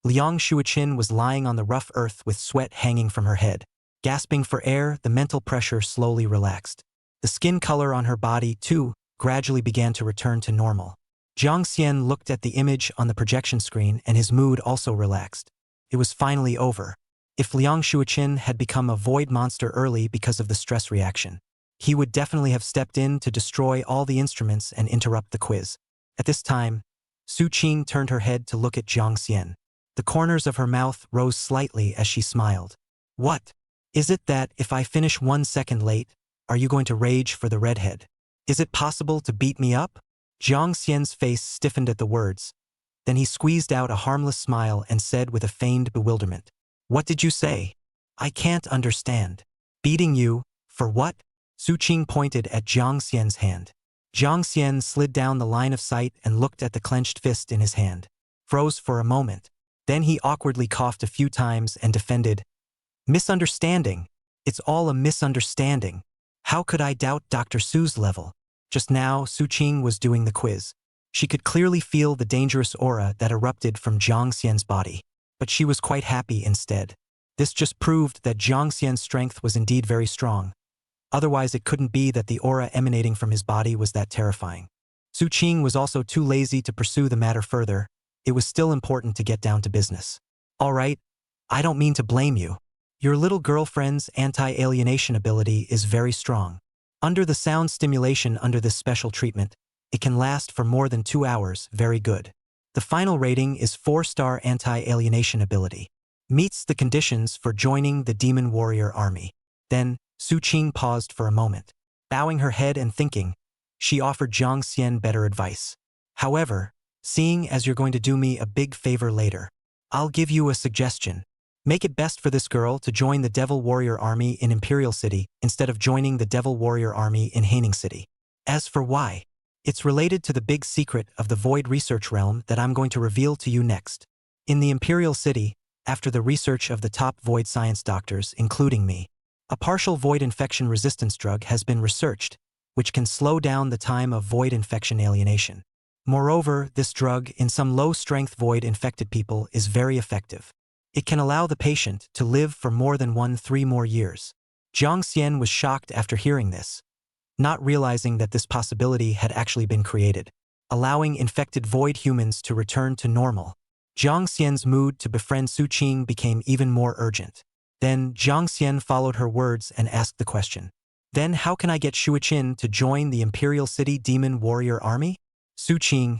Liang Shuichin was lying on the rough earth with sweat hanging from her head. Gasping for air, the mental pressure slowly relaxed. The skin color on her body, too, gradually began to return to normal. Jiang Xian looked at the image on the projection screen and his mood also relaxed. It was finally over. If Liang Shuichin had become a void monster early because of the stress reaction, he would definitely have stepped in to destroy all the instruments and interrupt the quiz. At this time, Su-Ching turned her head to look at Jiang Xian. The corners of her mouth rose slightly as she smiled. What? Is it that if I finish 1 second late, are you going to rage for the redhead? Is it possible to beat me up? Jiang Xian's face stiffened at the words. Then he squeezed out a harmless smile and said with a feigned bewilderment, "What did you say? I can't understand." "Beating you? For what?" Su-Ching pointed at Jiang Xian's hand. Jiang Xian slid down the line of sight and looked at the clenched fist in his hand. Froze for a moment. Then he awkwardly coughed a few times and defended, "Misunderstanding. It's all a misunderstanding. How could I doubt Dr. Su's level?" Just now, Su-Ching was doing the quiz. She could clearly feel the dangerous aura that erupted from Jiang Xian's body. But she was quite happy instead. This just proved that Jiang Xian's strength was indeed very strong. Otherwise, it couldn't be that the aura emanating from his body was that terrifying. Su-Ching was also too lazy to pursue the matter further. It was still important to get down to business. "All right, I don't mean to blame you. Your little girlfriend's anti-alienation ability is very strong. Under the sound stimulation under this special treatment, it can last for more than 2 hours, very good. The final rating is 4-star anti-alienation ability. Meets the conditions for joining the Demon Warrior Army." Then, Su-Ching paused for a moment. Bowing her head and thinking, she offered Jiang Xian better advice. "However, seeing as you're going to do me a big favor later, I'll give you a suggestion. Make it best for this girl to join the Devil Warrior Army in Imperial City instead of joining the Devil Warrior Army in Haining City. As for why, it's related to the big secret of the Void Research Realm that I'm going to reveal to you next. In the Imperial City, after the research of the top void science doctors, including me, a partial void infection resistance drug has been researched, which can slow down the time of void infection alienation. Moreover, this drug in some low-strength void infected people is very effective. It can allow the patient to live for more than 3 more years." Jiang Xian was shocked after hearing this, not realizing that this possibility had actually been created, allowing infected void humans to return to normal. Jiang Xian's mood to befriend Su-Ching became even more urgent. Then Jiang Xian followed her words and asked the question, "Then how can I get Shuichin to join the Imperial City Demon Warrior Army?" Su-Ching,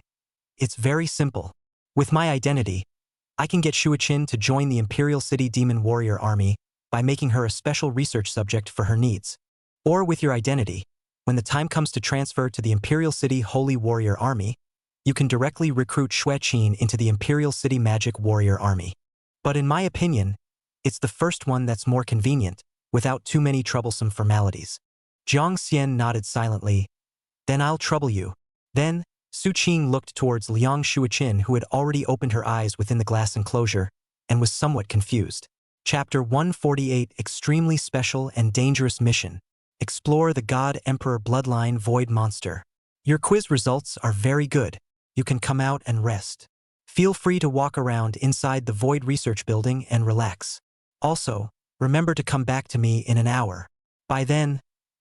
"It's very simple. With my identity, I can get Shuichin to join the Imperial City Demon Warrior Army by making her a special research subject for her needs. Or with your identity, when the time comes to transfer to the Imperial City Holy Warrior Army, you can directly recruit Shuichin into the Imperial City Magic Warrior Army. But in my opinion, it's the first one that's more convenient, without too many troublesome formalities." Jiang Xian nodded silently. "Then I'll trouble you." Then, Su-Ching looked towards Liang Shuichin, who had already opened her eyes within the glass enclosure, and was somewhat confused. Chapter 148, Extremely Special and Dangerous Mission. Explore the God Emperor Bloodline Void Monster. Your quiz results are very good. You can come out and rest. Feel free to walk around inside the Void Research Building and relax. Also, remember to come back to me in an hour. By then,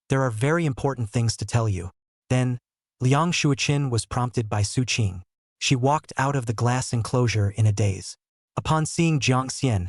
there are very important things to tell you." Then, Liang Shuichin was prompted by Su-Ching. She walked out of the glass enclosure in a daze. Upon seeing Jiang Xian,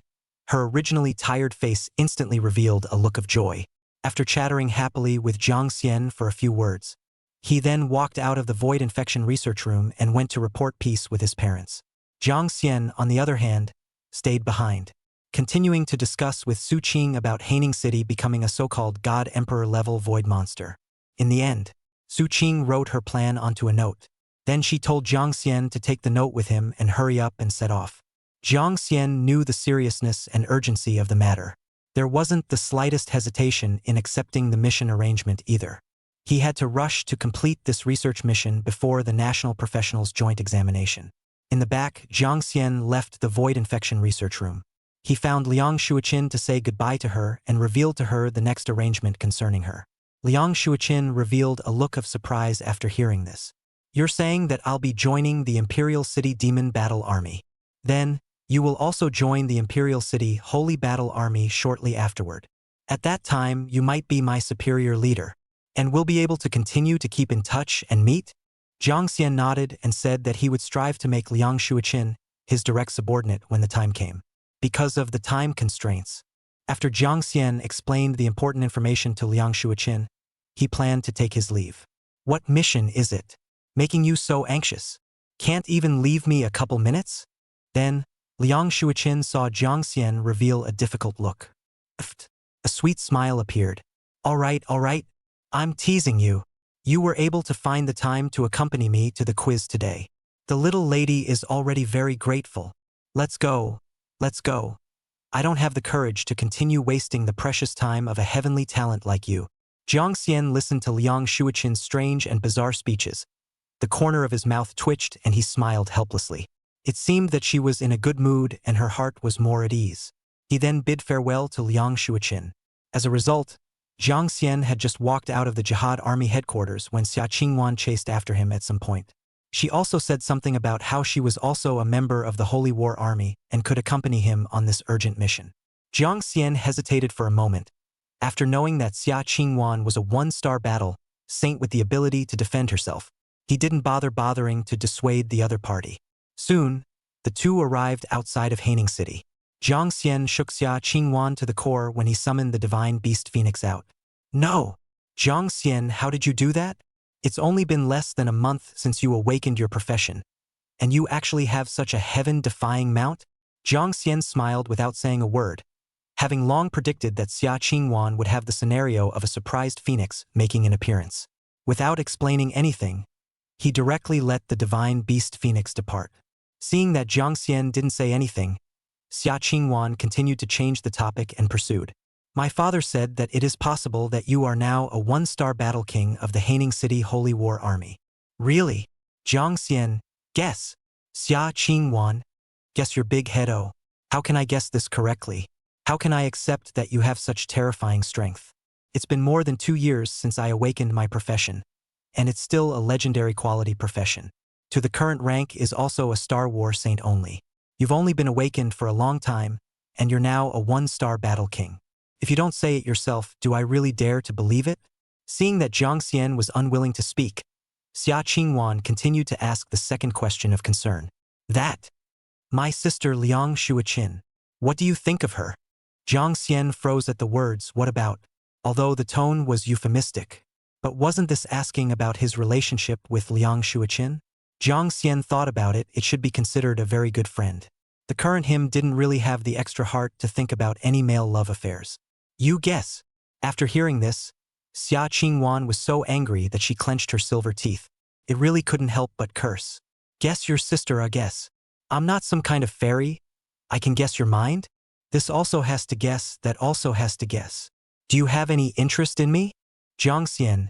her originally tired face instantly revealed a look of joy. After chattering happily with Jiang Xian for a few words, he then walked out of the Void Infection Research Room and went to report peace with his parents. Jiang Xian, on the other hand, stayed behind, continuing to discuss with Su-Ching about Haining City becoming a so-called God Emperor level void monster. In the end, Su-Ching wrote her plan onto a note. Then she told Jiang Xian to take the note with him and hurry up and set off. Jiang Xian knew the seriousness and urgency of the matter. There wasn't the slightest hesitation in accepting the mission arrangement either. He had to rush to complete this research mission before the National Professionals Joint Examination. In the back, Jiang Xian left the void infection research room. He found Liang Shuiqin to say goodbye to her and revealed to her the next arrangement concerning her. Liang Shuiqin revealed a look of surprise after hearing this. You're saying that I'll be joining the Imperial City Demon Battle Army. Then, you will also join the Imperial City Holy Battle Army shortly afterward. At that time, you might be my superior leader, and will be able to continue to keep in touch and meet? Jiang Xian nodded and said that he would strive to make Liang Shuiqin his direct subordinate when the time came. Because of the time constraints. After Jiang Xian explained the important information to Liang Shuiqin, he planned to take his leave. What mission is it? Making you so anxious? Can't even leave me a couple minutes? Then, Liang Shuiqin saw Jiang Xian reveal a difficult look. A sweet smile appeared. All right, I'm teasing you. You were able to find the time to accompany me to the quiz today. The little lady is already very grateful. Let's go. I don't have the courage to continue wasting the precious time of a heavenly talent like you. Jiang Xian listened to Liang Shuiqin's strange and bizarre speeches. The corner of his mouth twitched and he smiled helplessly. It seemed that she was in a good mood and her heart was more at ease. He then bid farewell to Liang Shuiqin. As a result, Jiang Xian had just walked out of the Jihad Army headquarters when Xia Qingwan chased after him at some point. She also said something about how she was also a member of the Holy War Army and could accompany him on this urgent mission. Jiang Xian hesitated for a moment. After knowing that Xia Qingwan was a one-star battle saint with the ability to defend herself, he didn't bothering to dissuade the other party. Soon, the two arrived outside of Haining City. Jiang Xian shook Xia Qingwan to the core when he summoned the divine beast phoenix out. No! Jiang Xian, how did you do that? It's only been less than a month since you awakened your profession. And you actually have such a heaven-defying mount? Jiang Xian smiled without saying a word, having long predicted that Xia Qingwan would have the scenario of a surprised phoenix making an appearance. Without explaining anything, he directly let the divine beast phoenix depart. Seeing that Jiang Xian didn't say anything, Xia Qingwan continued to change the topic and pursued. My father said that it is possible that you are now a one-star battle king of the Haining City Holy War Army. Really? Jiang Xian, guess. Xia Qingwan, guess your big head-o. How can I guess this correctly? How can I accept that you have such terrifying strength? It's been more than 2 years since I awakened my profession, and it's still a legendary quality profession. To the current rank is also a Star War saint only. You've only been awakened for a long time, and you're now a one-star battle king. If you don't say it yourself, do I really dare to believe it? Seeing that Jiang Xian was unwilling to speak, Xia Qingwan continued to ask the second question of concern. That. My sister Liang Shuiqin. What do you think of her? Jiang Xian froze at the words, what about? Although the tone was euphemistic. But wasn't this asking about his relationship with Liang Shuiqin? Jiang Xian thought about it, it should be considered a very good friend. The current him didn't really have the extra heart to think about any male love affairs. You guess. After hearing this, Xia Qingwan was so angry that she clenched her silver teeth. It really couldn't help but curse. Guess your sister, I guess. I'm not some kind of fairy. I can guess your mind? This also has to guess, that also has to guess. Do you have any interest in me? Jiang Xian,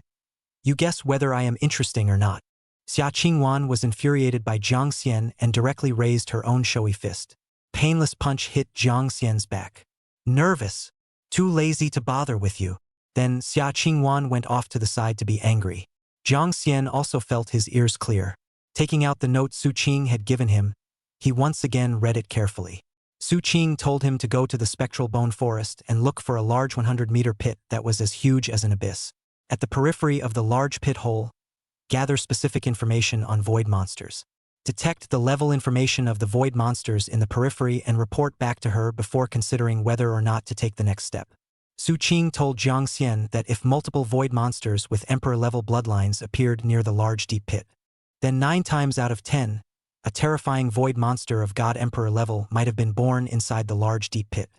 you guess whether I am interesting or not. Xia Qingwan was infuriated by Jiang Xian and directly raised her own showy fist. Painless punch hit Jiang Xian's back. Nervous. Too lazy to bother with you. Then Xia Qingwan went off to the side to be angry. Jiang Xian also felt his ears clear. Taking out the note Su Qing had given him, he once again read it carefully. Su Qing told him to go to the spectral bone forest and look for a large 100-meter pit that was as huge as an abyss. At the periphery of the large pit hole, gather specific information on void monsters. Detect the level information of the void monsters in the periphery and report back to her before considering whether or not to take the next step. Su Qing told Jiang Xian that if multiple void monsters with emperor-level bloodlines appeared near the large deep pit, then 9 times out of 10, a terrifying void monster of God Emperor level might have been born inside the large deep pit.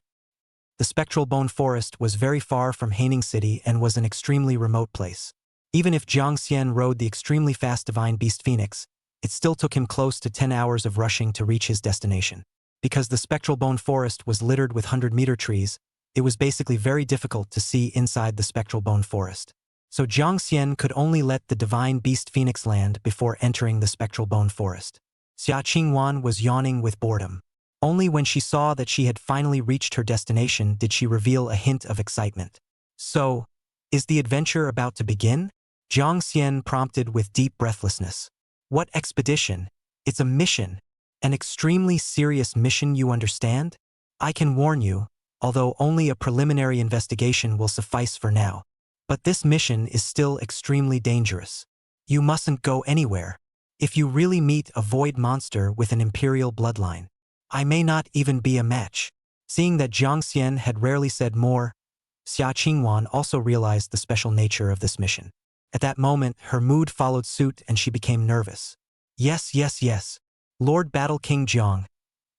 The spectral bone forest was very far from Haining City and was an extremely remote place. Even if Jiang Xian rode the extremely fast divine beast phoenix, it still took him close to 10 hours of rushing to reach his destination. Because the spectral bone forest was littered with 100-meter trees, It was basically very difficult to see inside the spectral bone forest. So Jiang Xian could only let the divine beast phoenix land before entering the spectral bone forest. Xia Qingwan was yawning with boredom. Only when she saw that she had finally reached her destination did she reveal a hint of excitement. So, is the adventure about to begin? Jiang Xian prompted with deep breathlessness. What expedition? It's a mission. An extremely serious mission, you understand? I can warn you, although only a preliminary investigation will suffice for now. But this mission is still extremely dangerous. You mustn't go anywhere. If you really meet a void monster with an imperial bloodline, I may not even be a match. Seeing that Jiang Xian had rarely said more, Xia Qingwan also realized the special nature of this mission. At that moment, her mood followed suit and she became nervous. Yes. Lord Battle King Jiang.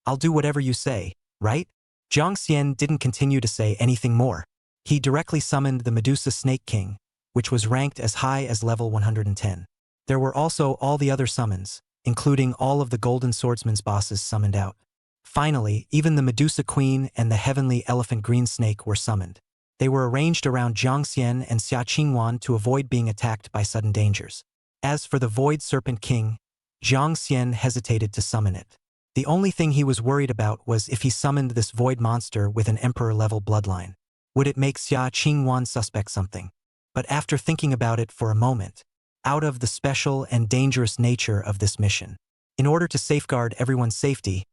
I'll do whatever you say, right? Jiang Xian didn't continue to say anything more. He directly summoned the Medusa Snake King, which was ranked as high as level 110. There were also all the other summons, including all of the Golden Swordsman's bosses summoned out. Finally, even the Medusa Queen and the Heavenly Elephant Green Snake were summoned. They were arranged around Jiang Xian and Xia Qingwan to avoid being attacked by sudden dangers. As for the Void Serpent King, Jiang Xian hesitated to summon it. The only thing he was worried about was if he summoned this void monster with an emperor-level bloodline. Would it make Xia Qingwan suspect something? But after thinking about it for a moment, out of the special and dangerous nature of this mission, in order to safeguard everyone's safety,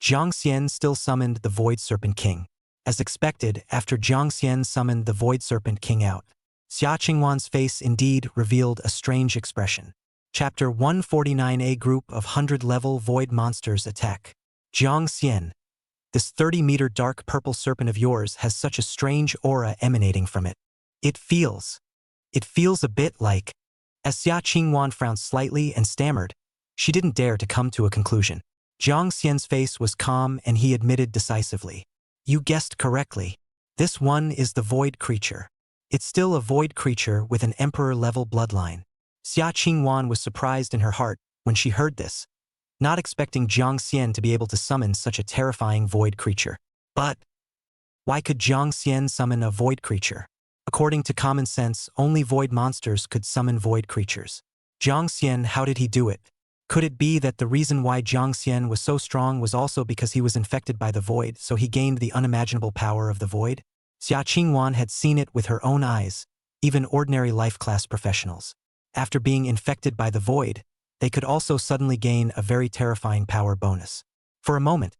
Jiang Xian still summoned the Void Serpent King. As expected, after Jiang Xian summoned the Void Serpent King out, Xia Qingwan's face indeed revealed a strange expression. Chapter 149, a group of 100-level void monsters attack. Jiang Xian. This 30-meter dark purple serpent of yours has such a strange aura emanating from it. It feels a bit like... As Xia Qingwan frowned slightly and stammered, she didn't dare to come to a conclusion. Jiang Xian's face was calm and he admitted decisively. You guessed correctly. This one is the void creature. It's still a void creature with an emperor-level bloodline. Xia Qingwan was surprised in her heart when she heard this, not expecting Jiang Xian to be able to summon such a terrifying void creature. But why could Jiang Xian summon a void creature? According to common sense, only void monsters could summon void creatures. Jiang Xian, how did he do it? Could it be that the reason why Jiang Xian was so strong was also because he was infected by the void, so he gained the unimaginable power of the void? Xia Qingwan had seen it with her own eyes, even ordinary life-class professionals. After being infected by the void, they could also suddenly gain a very terrifying power bonus. For a moment,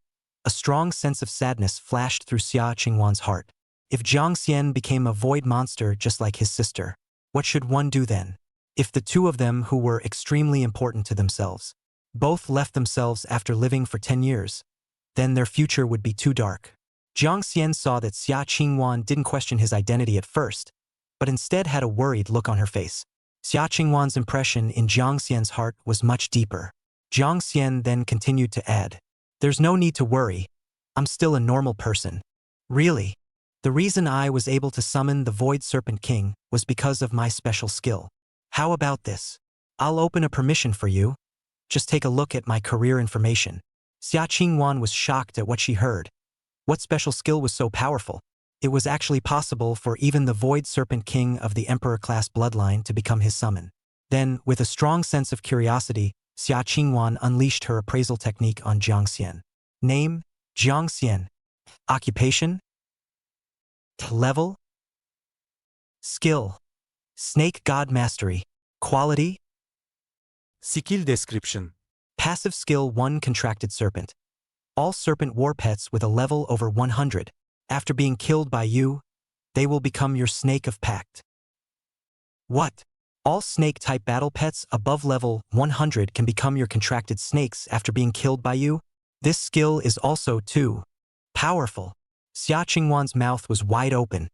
a strong sense of sadness flashed through Xia Qingwan's heart. If Jiang Xian became a void monster just like his sister, what should one do then? If the two of them, who were extremely important to themselves, both left themselves after living for 10 years, then their future would be too dark. Jiang Xian saw that Xia Qingwan didn't question his identity at first, but instead had a worried look on her face. Xia Qingwan's impression in Jiang Xian's heart was much deeper. Jiang Xian then continued to add, "There's no need to worry. I'm still a normal person. Really. The reason I was able to summon the Void Serpent King was because of my special skill. How about this? I'll open a permission for you. Just take a look at my career information." Xia Qingwan was shocked at what she heard. What special skill was so powerful? It was actually possible for even the Void Serpent King of the Emperor-class bloodline to become his summon. Then, with a strong sense of curiosity, Xia Qingwan unleashed her appraisal technique on Jiang Xian. Name: Jiang Xian. Occupation: level. Skill: Snake God Mastery. Quality: Skill description. Passive skill 1, Contracted Serpent. All serpent war pets with a level over 100. After being killed by you, they will become your snake of pact. What? All snake-type battle pets above level 100 can become your contracted snakes after being killed by you? This skill is also too powerful. Xia Qingwan's mouth was wide open,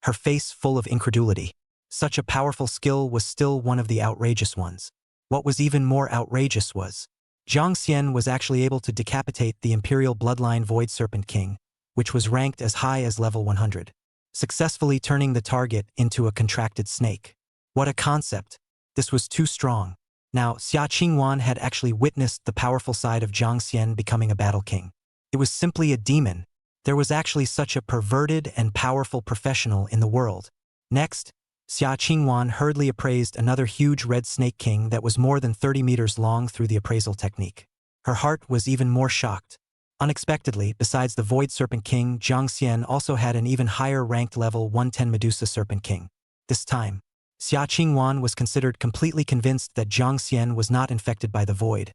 her face full of incredulity. Such a powerful skill was still one of the outrageous ones. What was even more outrageous was, Jiang Xian was actually able to decapitate the Imperial Bloodline Void Serpent King, which was ranked as high as level 100, successfully turning the target into a contracted snake. What a concept! This was too strong. Now, Xia Qingwan had actually witnessed the powerful side of Jiang Xian becoming a battle king. It was simply a demon, There was actually such a perverted and powerful professional in the world. Next, Xia Qingwan hurriedly appraised another huge red snake king that was more than 30 meters long through the appraisal technique. Her heart was even more shocked. Unexpectedly, besides the Void Serpent King, Jiang Xian also had an even higher ranked level 110 Medusa Serpent King. This time, Xia Qingwan was considered completely convinced that Jiang Xian was not infected by the void,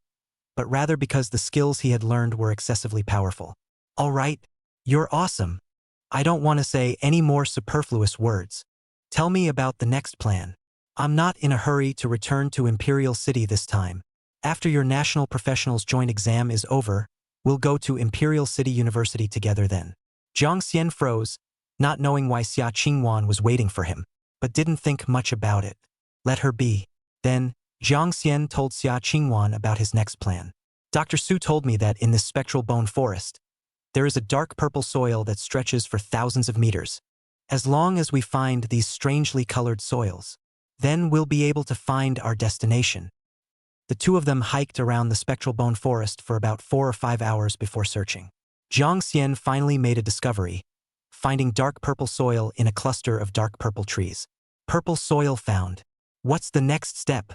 but rather because the skills he had learned were excessively powerful. All right, you're awesome. I don't want to say any more superfluous words. Tell me about the next plan. I'm not in a hurry to return to Imperial City this time. After your National Professionals Joint exam is over, we'll go to Imperial City University together then. Jiang Xian froze, not knowing why Xia Qingwan was waiting for him, but didn't think much about it. Let her be. Then, Jiang Xian told Xia Qingwan about his next plan. Dr. Su told me that in this spectral bone forest, there is a dark purple soil that stretches for thousands of meters. As long as we find these strangely colored soils, then we'll be able to find our destination. The two of them hiked around the spectral bone forest for about 4 or 5 hours before searching. Jiang Xian finally made a discovery, finding dark purple soil in a cluster of dark purple trees. Purple soil found. What's the next step?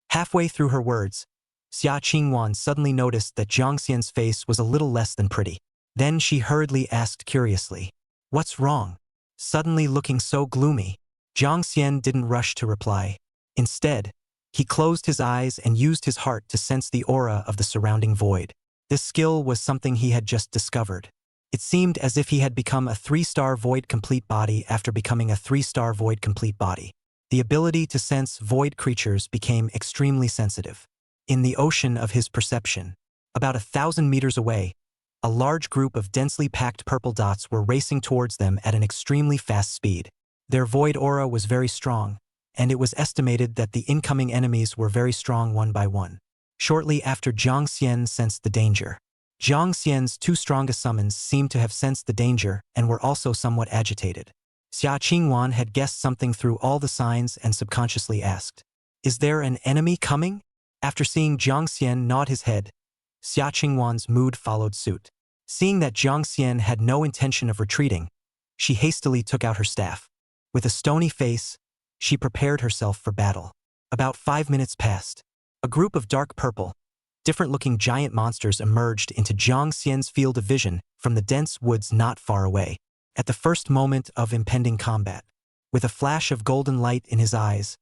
Halfway through her words, Xia Qingwan suddenly noticed that Jiang Xian's face was a little less than pretty. Then she hurriedly asked curiously, "What's wrong?" Suddenly looking so gloomy, Jiang Xian didn't rush to reply. Instead, he closed his eyes and used his heart to sense the aura of the surrounding void. This skill was something he had just discovered. It seemed as if he had become a 3-star void complete body after becoming a 3-star void complete body. The ability to sense void creatures became extremely sensitive. In the ocean of his perception, about 1,000 meters away, a large group of densely packed purple dots were racing towards them at an extremely fast speed. Their void aura was very strong, and it was estimated that the incoming enemies were very strong one by one. Shortly after Jiang Xian sensed the danger, Jiang Xian's 2 strongest summons seemed to have sensed the danger and were also somewhat agitated. Xia Qingwan had guessed something through all the signs and subconsciously asked, "Is there an enemy coming?" After seeing Jiang Xian nod his head, Xia Qingwan's mood followed suit. Seeing that Jiang Xian had no intention of retreating, she hastily took out her staff. With a stony face, she prepared herself for battle. About 5 minutes passed. A group of dark purple, different-looking giant monsters emerged into Jiang Xian's field of vision from the dense woods not far away. At the first moment of impending combat, with a flash of golden light in his eyes,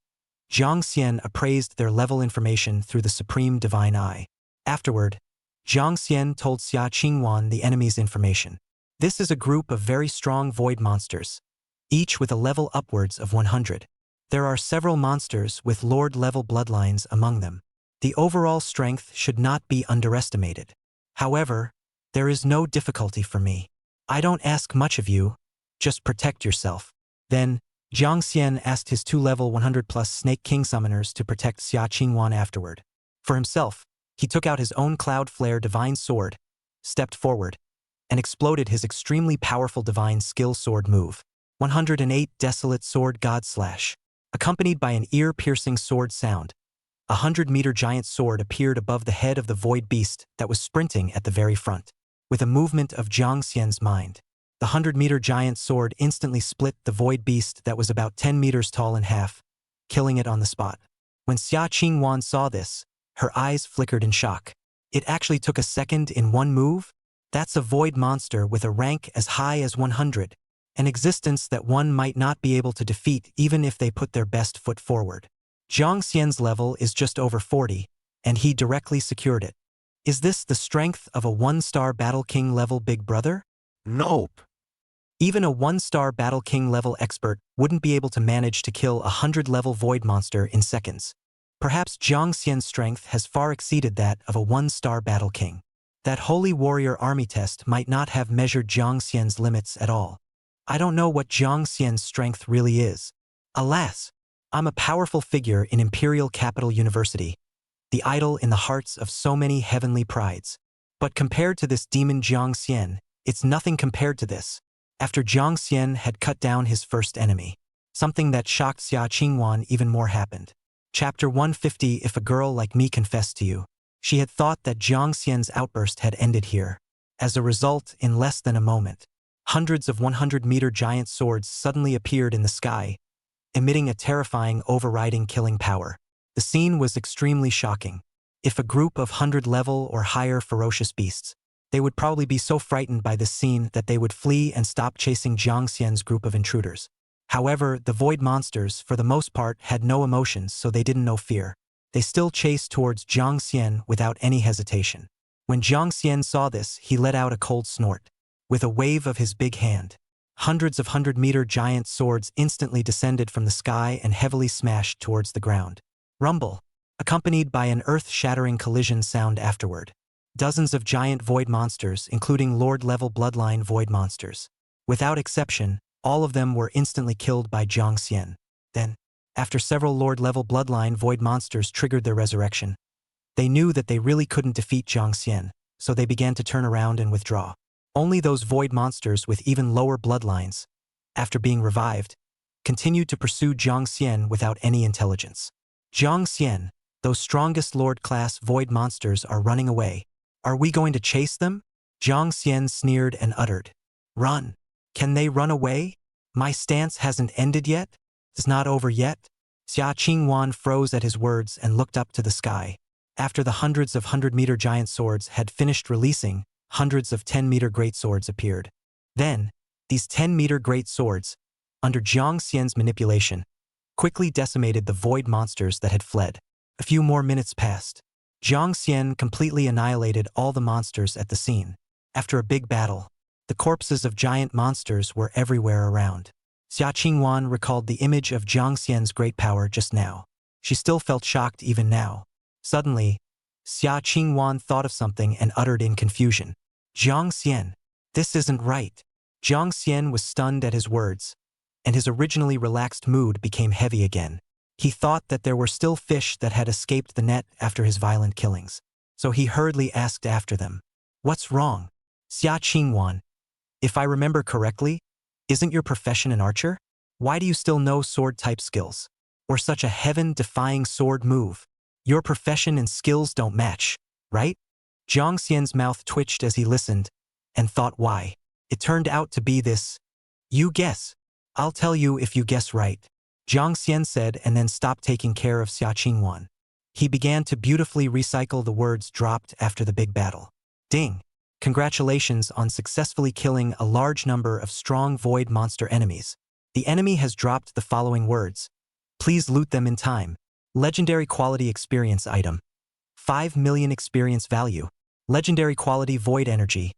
Jiang Xian appraised their level information through the Supreme Divine Eye. Afterward, Jiang Xian told Xia Qingwan the enemy's information. This is a group of very strong void monsters, each with a level upwards of 100. There are several monsters with Lord-level bloodlines among them. The overall strength should not be underestimated. However, there is no difficulty for me. I don't ask much of you, just protect yourself. Then, Jiang Xian asked his 2-level 100-plus Snake King summoners to protect Xia Qingwan afterward. For himself, he took out his own Cloud Flare Divine Sword, stepped forward, and exploded his extremely powerful Divine Skill Sword move. 108 Desolate Sword God Slash. Accompanied by an ear-piercing sword sound, a 100-meter giant sword appeared above the head of the void beast that was sprinting at the very front. With a movement of Jiang Xian's mind, the 100-meter giant sword instantly split the void beast that was about 10 meters tall in half, killing it on the spot. When Xia Qingwan saw this, her eyes flickered in shock. It actually took a second in one move? That's a void monster with a rank as high as 100, an existence that one might not be able to defeat even if they put their best foot forward. Jiang Xian's level is just over 40, and he directly secured it. Is this the strength of a 1-star Battle King level big brother? Nope. Even a 1-star Battle King level expert wouldn't be able to manage to kill a 100-level void monster in seconds. Perhaps Jiang Xian's strength has far exceeded that of a 1-star Battle King. That Holy Warrior Army test might not have measured Jiang Xian's limits at all. I don't know what Jiang Xian's strength really is. Alas, I'm a powerful figure in Imperial Capital University, the idol in the hearts of so many heavenly prides. But compared to this demon Jiang Xian, it's nothing compared to this. After Jiang Xian had cut down his first enemy, something that shocked Xia Qingwan even more happened. Chapter 150. If a girl like me confessed to you. She had thought that Jiang Xian's outburst had ended here. As a result, in less than a moment, hundreds of 100-meter giant swords suddenly appeared in the sky, emitting a terrifying, overriding killing power. The scene was extremely shocking. If a group of 100-level or higher ferocious beasts, they would probably be so frightened by this scene that they would flee and stop chasing Jiang Xian's group of intruders. However, the void monsters, for the most part, had no emotions, so they didn't know fear. They still chased towards Jiang Xian without any hesitation. When Jiang Xian saw this, he let out a cold snort. With a wave of his big hand, hundreds of 100-meter giant swords instantly descended from the sky and heavily smashed towards the ground. Rumble, accompanied by an earth-shattering collision sound afterward. Dozens of giant void monsters, including Lord-level bloodline void monsters. Without exception, all of them were instantly killed by Jiang Xian. Then, after several Lord-level bloodline void monsters triggered their resurrection, they knew that they really couldn't defeat Jiang Xian, so they began to turn around and withdraw. Only those void monsters with even lower bloodlines, after being revived, continued to pursue Jiang Xian without any intelligence. Jiang Xian, those strongest Lord-class void monsters are running away. Are we going to chase them? Jiang Xian sneered and uttered. Run. Can they run away? My stance hasn't ended yet? It's not over yet? Xia Qingwan froze at his words and looked up to the sky. After the hundreds of 100-meter giant swords had finished releasing, hundreds of 10-meter great swords appeared. Then, these 10-meter great swords, under Jiang Xian's manipulation, quickly decimated the void monsters that had fled. A few more minutes passed. Jiang Xian completely annihilated all the monsters at the scene. After a big battle, the corpses of giant monsters were everywhere around. Xia Qingwan recalled the image of Jiang Xian's great power just now. She still felt shocked even now. Suddenly, Xia Qingwan thought of something and uttered in confusion. Jiang Xian, this isn't right. Jiang Xian was stunned at his words, and his originally relaxed mood became heavy again. He thought that there were still fish that had escaped the net after his violent killings, so he hurriedly asked after them. What's wrong? Xia Qingwan, if I remember correctly, isn't your profession an archer? Why do you still know sword-type skills? Or such a heaven-defying sword move? Your profession and skills don't match, right? Jiang Xian's mouth twitched as he listened, and thought why. It turned out to be this. You guess. I'll tell you if you guess right. Jiang Xian said and then stopped taking care of Xia Qingwan. He began to beautifully recycle the words dropped after the big battle. Ding! Congratulations on successfully killing a large number of strong void monster enemies. The enemy has dropped the following words. Please loot them in time. Legendary quality experience item. 5 million experience value. Legendary quality void energy.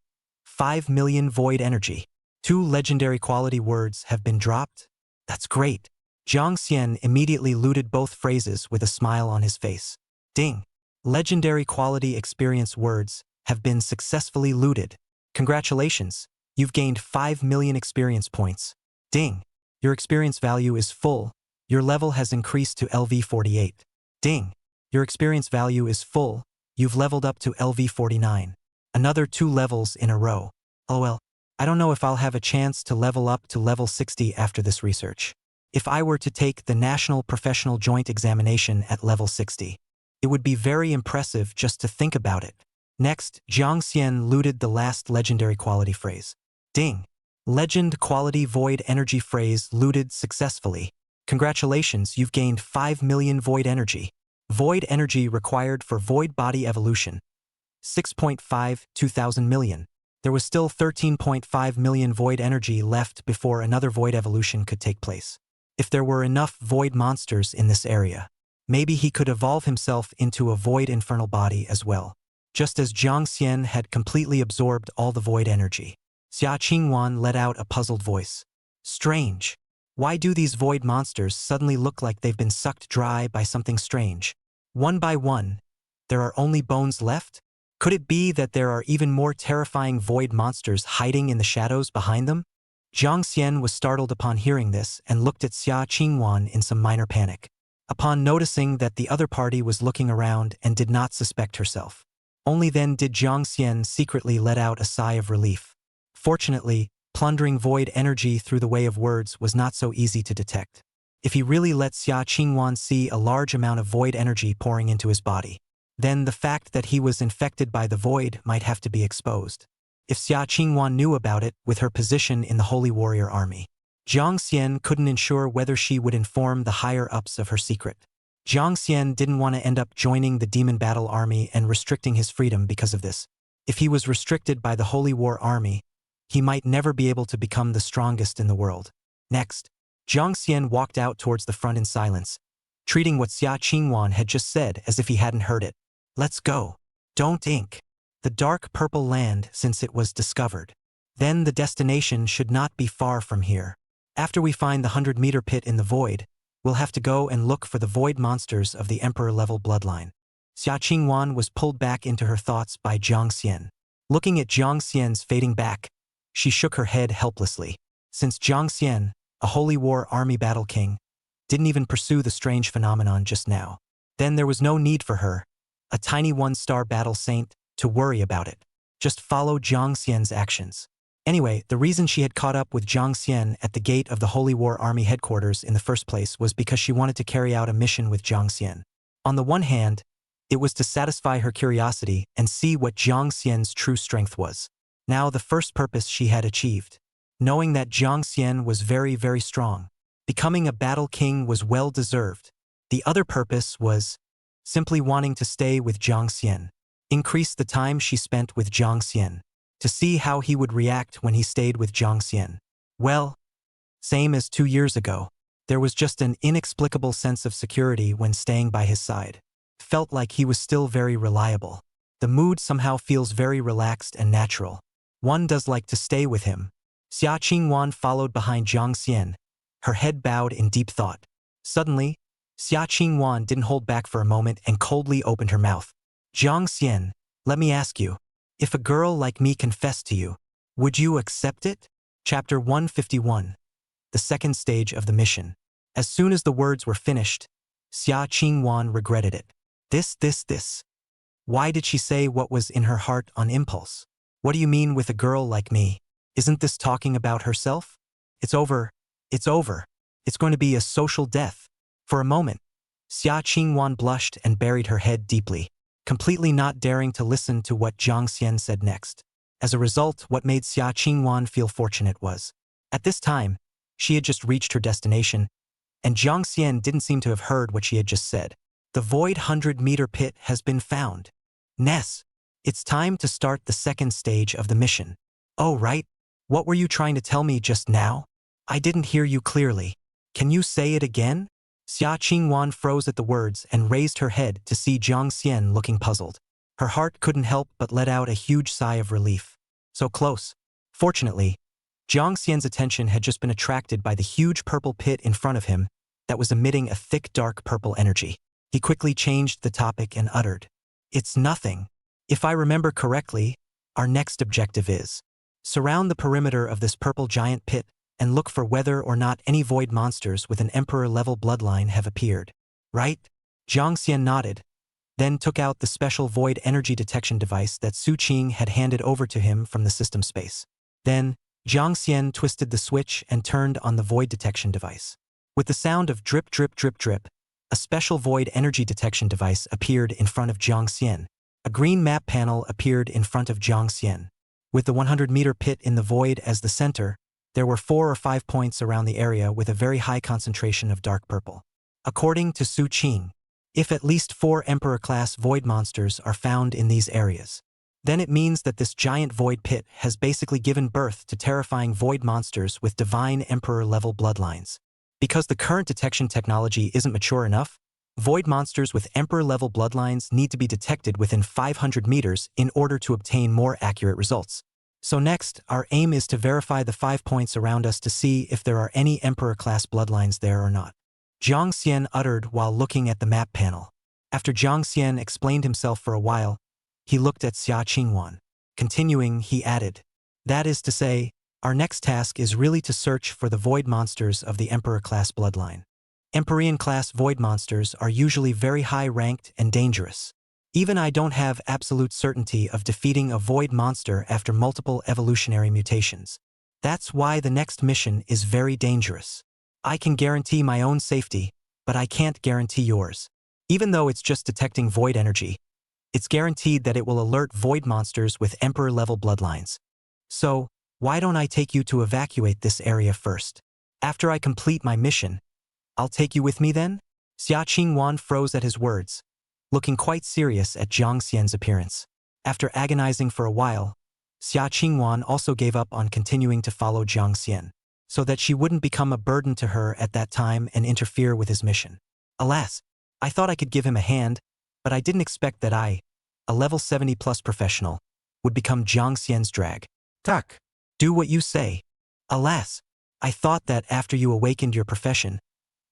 5 million void energy. 2 legendary quality words have been dropped. That's great. Jiang Xian immediately looted both phrases with a smile on his face. Ding! Legendary quality experience words have been successfully looted. Congratulations, you've gained 5 million experience points. Ding! Your experience value is full. Your level has increased to LV48. Ding! Your experience value is full. You've leveled up to LV49. Another 2 levels in a row. Oh well, I don't know if I'll have a chance to level up to level 60 after this research. If I were to take the National Professional Joint Examination at level 60, it would be very impressive just to think about it. Next, Jiang Xian looted the last legendary quality phrase. Ding! Legend quality void energy phrase looted successfully. Congratulations, you've gained 5 million void energy. Void energy required for void body evolution. 6.5 2000 million. There was still 13.5 million void energy left before another void evolution could take place. If there were enough void monsters in this area, maybe he could evolve himself into a void infernal body as well. Just as Jiang Xian had completely absorbed all the void energy, Xia Qingwan let out a puzzled voice. Strange. Why do these void monsters suddenly look like they've been sucked dry by something strange? One by one, there are only bones left? Could it be that there are even more terrifying void monsters hiding in the shadows behind them? Jiang Xian was startled upon hearing this and looked at Xia Qingwan in some minor panic. Upon noticing that the other party was looking around and did not suspect herself. Only then did Jiang Xian secretly let out a sigh of relief. Fortunately, plundering void energy through the way of words was not so easy to detect. If he really let Xia Qingwan see a large amount of void energy pouring into his body, then the fact that he was infected by the void might have to be exposed. if Xia Qingwan knew about it with her position in the Holy Warrior Army. Jiang Xian couldn't ensure whether she would inform the higher-ups of her secret. Jiang Xian didn't want to end up joining the Demon Battle Army and restricting his freedom because of this. If he was restricted by the Holy War Army, he might never be able to become the strongest in the world. Next, Jiang Xian walked out towards the front in silence, treating what Xia Qingwan had just said as if he hadn't heard it. Let's go. Don't ink. The dark purple land since it was discovered. Then the destination should not be far from here. After we find the 100-meter pit in the void, we'll have to go and look for the void monsters of the Emperor-level bloodline. Xia Qingwan was pulled back into her thoughts by Jiang Xian. Looking at Jiang Xian's fading back, she shook her head helplessly. Since Jiang Xian, a Holy War Army battle king, didn't even pursue the strange phenomenon just now, then there was no need for her, a tiny one-star battle saint, to worry about it. Just follow Jiang Xian's actions. Anyway, the reason she had caught up with Jiang Xian at the gate of the Holy War Army headquarters in the first place was because she wanted to carry out a mission with Jiang Xian. On the one hand, it was to satisfy her curiosity and see what Jiang Xian's true strength was. Now the first purpose she had achieved. Knowing that Jiang Xian was very, very strong. Becoming a battle king was well-deserved. The other purpose was simply wanting to stay with Jiang Xian. Increase the time she spent with Jiang Xian, to see how he would react when he stayed with Jiang Xian. Well, same as 2 years ago, there was just an inexplicable sense of security when staying by his side. Felt like he was still very reliable. The mood somehow feels very relaxed and natural. One does like to stay with him. Xia Qingwan followed behind Jiang Xian, her head bowed in deep thought. Suddenly, Xia Qingwan didn't hold back for a moment and coldly opened her mouth. Jiang Xian, let me ask you, if a girl like me confessed to you, would you accept it? Chapter 151. The second stage of the mission. As soon as the words were finished, Xia Qingwan regretted it. This. Why did she say what was in her heart on impulse? What do you mean with a girl like me? Isn't this talking about herself? It's over. It's going to be a social death. For a moment, Xia Qingwan blushed and buried her head deeply, completely not daring to listen to what Jiang Xian said next. As a result, what made Xia Qingwan feel fortunate was, at this time, she had just reached her destination, and Jiang Xian didn't seem to have heard what she had just said. The void 100-meter pit has been found. Ness, it's time to start the second stage of the mission. Oh, right. What were you trying to tell me just now? I didn't hear you clearly. Can you say it again? Xia Qingwan froze at the words and raised her head to see Jiang Xian looking puzzled. Her heart couldn't help but let out a huge sigh of relief. So close. Fortunately, Jiang Xian's attention had just been attracted by the huge purple pit in front of him that was emitting a thick dark purple energy. He quickly changed the topic and uttered, "It's nothing. If I remember correctly, our next objective is surround the perimeter of this purple giant pit and look for whether or not any void monsters with an Emperor-level bloodline have appeared. Right?" Jiang Xian nodded, then took out the special void energy detection device that Su Qing had handed over to him from the system space. Then, Jiang Xian twisted the switch and turned on the void detection device. With the sound of drip, drip, drip, drip, a special void energy detection device appeared in front of Jiang Xian. A green map panel appeared in front of Jiang Xian. With the 100-meter pit in the void as the center, there were 4 or 5 points around the area with a very high concentration of dark purple. According to Su Qing, if at least 4 Emperor-class void monsters are found in these areas, then it means that this giant void pit has basically given birth to terrifying void monsters with divine Emperor-level bloodlines. Because the current detection technology isn't mature enough, void monsters with Emperor-level bloodlines need to be detected within 500 meters in order to obtain more accurate results. So next, our aim is to verify the 5 points around us to see if there are any Emperor-class bloodlines there or not. Jiang Xian uttered while looking at the map panel. After Jiang Xian explained himself for a while, he looked at Xia Qingwan. Continuing, he added, "That is to say, our next task is really to search for the void monsters of the Emperor-class bloodline. Empyrean-class void monsters are usually very high-ranked and dangerous. Even I don't have absolute certainty of defeating a void monster after multiple evolutionary mutations. That's why the next mission is very dangerous. I can guarantee my own safety, but I can't guarantee yours. Even though it's just detecting void energy, it's guaranteed that it will alert void monsters with Emperor-level bloodlines. So, why don't I take you to evacuate this area first? After I complete my mission, I'll take you with me then? Xia Qingwan froze at his words, looking quite serious at Jiang Xian's appearance. After agonizing for a while, Xia Qingwan also gave up on continuing to follow Jiang Xian, so that she wouldn't become a burden to her at that time and interfere with his mission. Alas, I thought I could give him a hand, but I didn't expect that I, a level 70+ professional, would become Jiang Xian's drag. Tak. Do what you say. Alas, I thought that after you awakened your profession,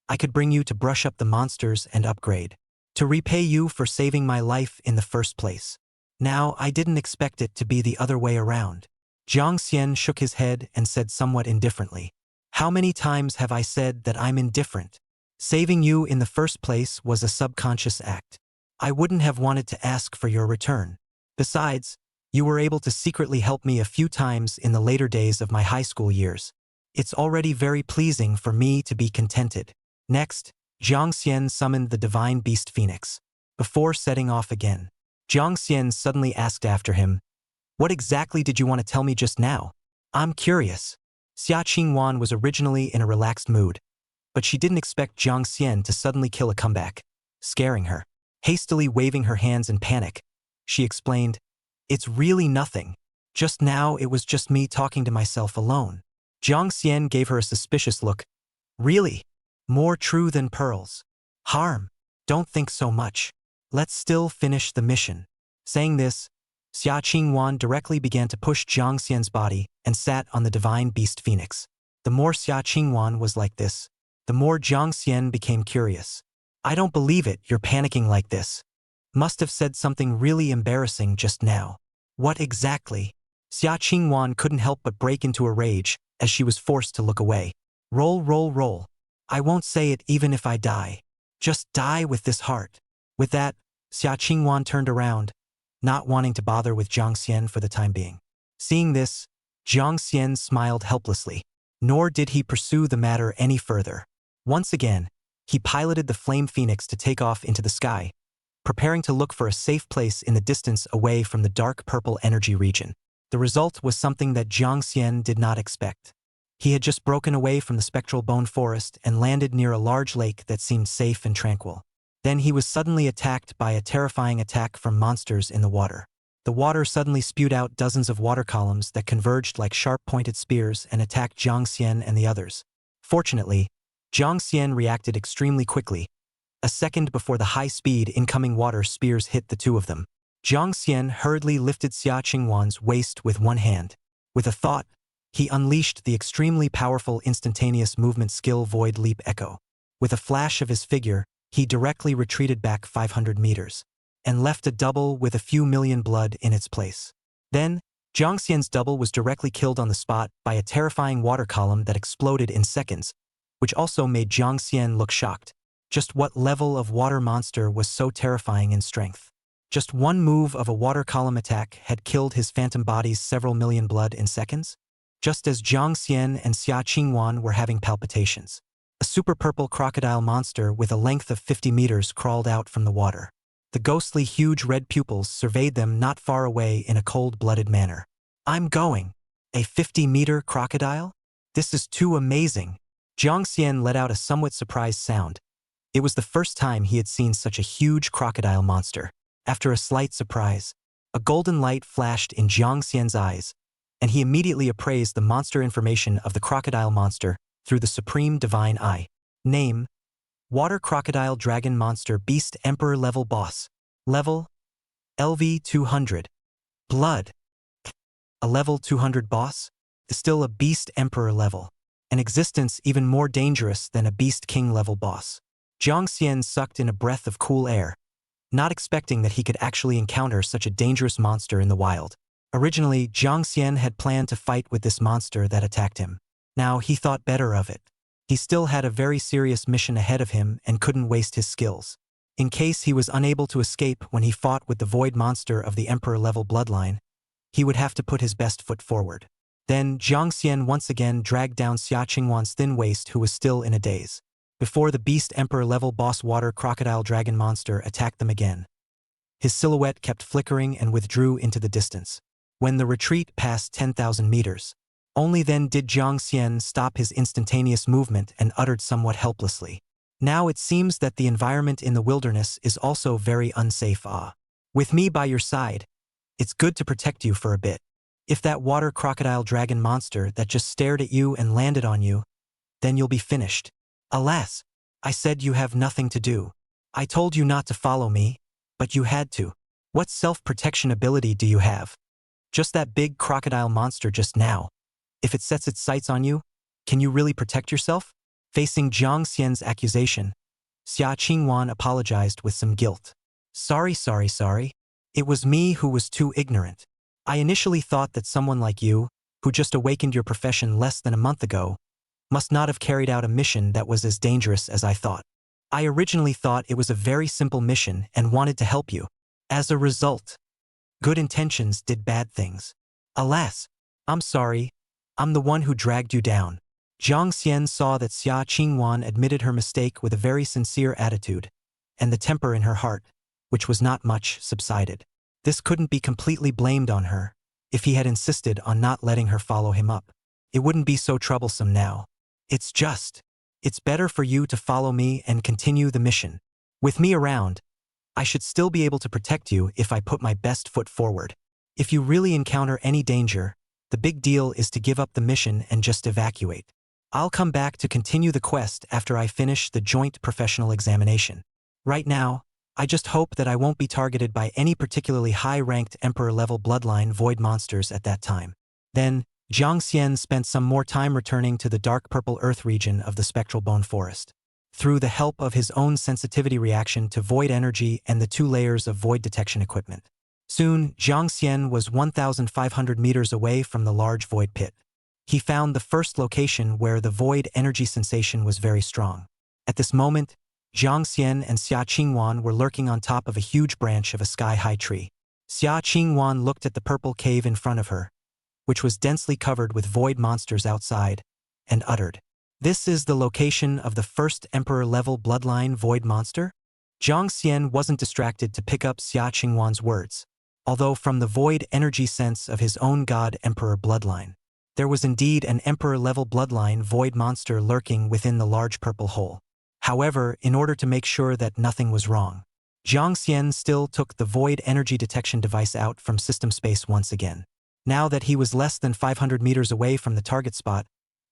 I could bring you to brush up the monsters and upgrade, to repay you for saving my life in the first place. Now, I didn't expect it to be the other way around. Jiang Xian shook his head and said somewhat indifferently, "How many times have I said that I'm indifferent? Saving you in the first place was a subconscious act. I wouldn't have wanted to ask for your return. Besides, you were able to secretly help me a few times in the later days of my high school years. It's already very pleasing for me to be contented." Next, Jiang Xian summoned the divine beast phoenix. Before setting off again, Jiang Xian suddenly asked after him, "What exactly did you want to tell me just now? I'm curious." Xia Qingwan was originally in a relaxed mood, but she didn't expect Jiang Xian to suddenly kill a comeback, scaring her. Hastily waving her hands in panic, she explained, "It's really nothing. Just now it was just me talking to myself alone." Jiang Xian gave her a suspicious look. "Really? More true than pearls. Harm. Don't think so much. Let's still finish the mission." Saying this, Xia Qingwan directly began to push Jiang Xian's body and sat on the divine beast phoenix. The more Xia Qingwan was like this, the more Jiang Xian became curious. "I don't believe it, you're panicking like this. Must have said something really embarrassing just now." "What exactly?" Xia Qingwan couldn't help but break into a rage as she was forced to look away. "Roll, roll, roll. I won't say it even if I die. Just die with this heart." With that, Xia Qingwan turned around, not wanting to bother with Jiang Xian for the time being. Seeing this, Jiang Xian smiled helplessly, nor did he pursue the matter any further. Once again, he piloted the flame phoenix to take off into the sky, preparing to look for a safe place in the distance away from the dark purple energy region. The result was something that Jiang Xian did not expect. He had just broken away from the spectral bone forest and landed near a large lake that seemed safe and tranquil. Then he was suddenly attacked by a terrifying attack from monsters in the water. The water suddenly spewed out dozens of water columns that converged like sharp-pointed spears and attacked Jiang Xian and the others. Fortunately, Jiang Xian reacted extremely quickly, a second before the high-speed incoming water spears hit the two of them. Jiang Xian hurriedly lifted Xia Qingwan's waist with one hand. With a thought, he unleashed the extremely powerful instantaneous movement skill Void Leap Echo. With a flash of his figure, he directly retreated back 500 meters, and left a double with a few million blood in its place. Then, Jiang Xian's double was directly killed on the spot by a terrifying water column that exploded in seconds, which also made Jiang Xian look shocked. Just what level of water monster was so terrifying in strength? Just one move of a water column attack had killed his phantom body's several million blood in seconds? Just as Jiang Xian and Xia Qingwan were having palpitations, a super purple crocodile monster with a length of 50 meters crawled out from the water. The ghostly huge red pupils surveyed them not far away in a cold-blooded manner. "I'm going. A 50-meter crocodile? This is too amazing." Jiang Xian let out a somewhat surprised sound. It was the first time he had seen such a huge crocodile monster. After a slight surprise, a golden light flashed in Jiang Xian's eyes, and he immediately appraised the monster information of the crocodile monster through the Supreme Divine Eye. Name: Water Crocodile Dragon Monster Beast Emperor Level Boss. Level: LV 200. Blood: a level 200 boss? Still a Beast Emperor level. An existence even more dangerous than a Beast King level boss. Jiang Xian sucked in a breath of cool air, not expecting that he could actually encounter such a dangerous monster in the wild. Originally, Jiang Xian had planned to fight with this monster that attacked him. Now he thought better of it. He still had a very serious mission ahead of him and couldn't waste his skills. In case he was unable to escape when he fought with the void monster of the Emperor-level bloodline, he would have to put his best foot forward. Then Jiang Xian once again dragged down Xia Qingwan's thin waist, who was still in a daze, before the Beast Emperor-level boss water crocodile dragon monster attacked them again. His silhouette kept flickering and withdrew into the distance. when the retreat passed 10,000 meters. Only then did Jiang Xian stop his instantaneous movement and uttered somewhat helplessly. Now it seems that the environment in the wilderness is also very unsafe. With me by your side, it's good to protect you for a bit. If that water crocodile dragon monster that just stared at you and landed on you, then you'll be finished. Alas, I said you have nothing to do. I told you not to follow me, but you had to. What self-protection ability do you have? Just that big crocodile monster just now. If it sets its sights on you, can you really protect yourself? Facing Jiang Xian's accusation, Xia Qingwan apologized with some guilt. Sorry. It was me who was too ignorant. I initially thought that someone like you, who just awakened your profession less than a month ago, must not have carried out a mission that was as dangerous as I thought. I originally thought it was a very simple mission and wanted to help you. As a result, good intentions did bad things. Alas, I'm sorry. I'm the one who dragged you down. Jiang Xian saw that Xia Qingwan admitted her mistake with a very sincere attitude, and the temper in her heart, which was not much, subsided. This couldn't be completely blamed on her. If he had insisted on not letting her follow him up, it wouldn't be so troublesome now. It's better for you to follow me and continue the mission. With me around, I should still be able to protect you if I put my best foot forward. If you really encounter any danger, the big deal is to give up the mission and just evacuate. I'll come back to continue the quest after I finish the joint professional examination. Right now, I just hope that I won't be targeted by any particularly high-ranked Emperor-level bloodline void monsters at that time. Then, Jiang Xian spent some more time returning to the dark purple earth region of the spectral bone forest. Through the help of his own sensitivity reaction to void energy and the 2 layers of void detection equipment. Soon, Jiang Xian was 1,500 meters away from the large void pit. He found the first location where the void energy sensation was very strong. At this moment, Jiang Xian and Xia Qingwan were lurking on top of a huge branch of a sky-high tree. Xia Qingwan looked at the purple cave in front of her, which was densely covered with void monsters outside, and uttered, "This is the location of the first Emperor-level bloodline void monster?" Jiang Xian wasn't distracted to pick up Xia Qingwan's words, although from the void energy sense of his own god Emperor bloodline, there was indeed an Emperor-level bloodline void monster lurking within the large purple hole. However, in order to make sure that nothing was wrong, Jiang Xian still took the void energy detection device out from system space once again. Now that he was less than 500 meters away from the target spot,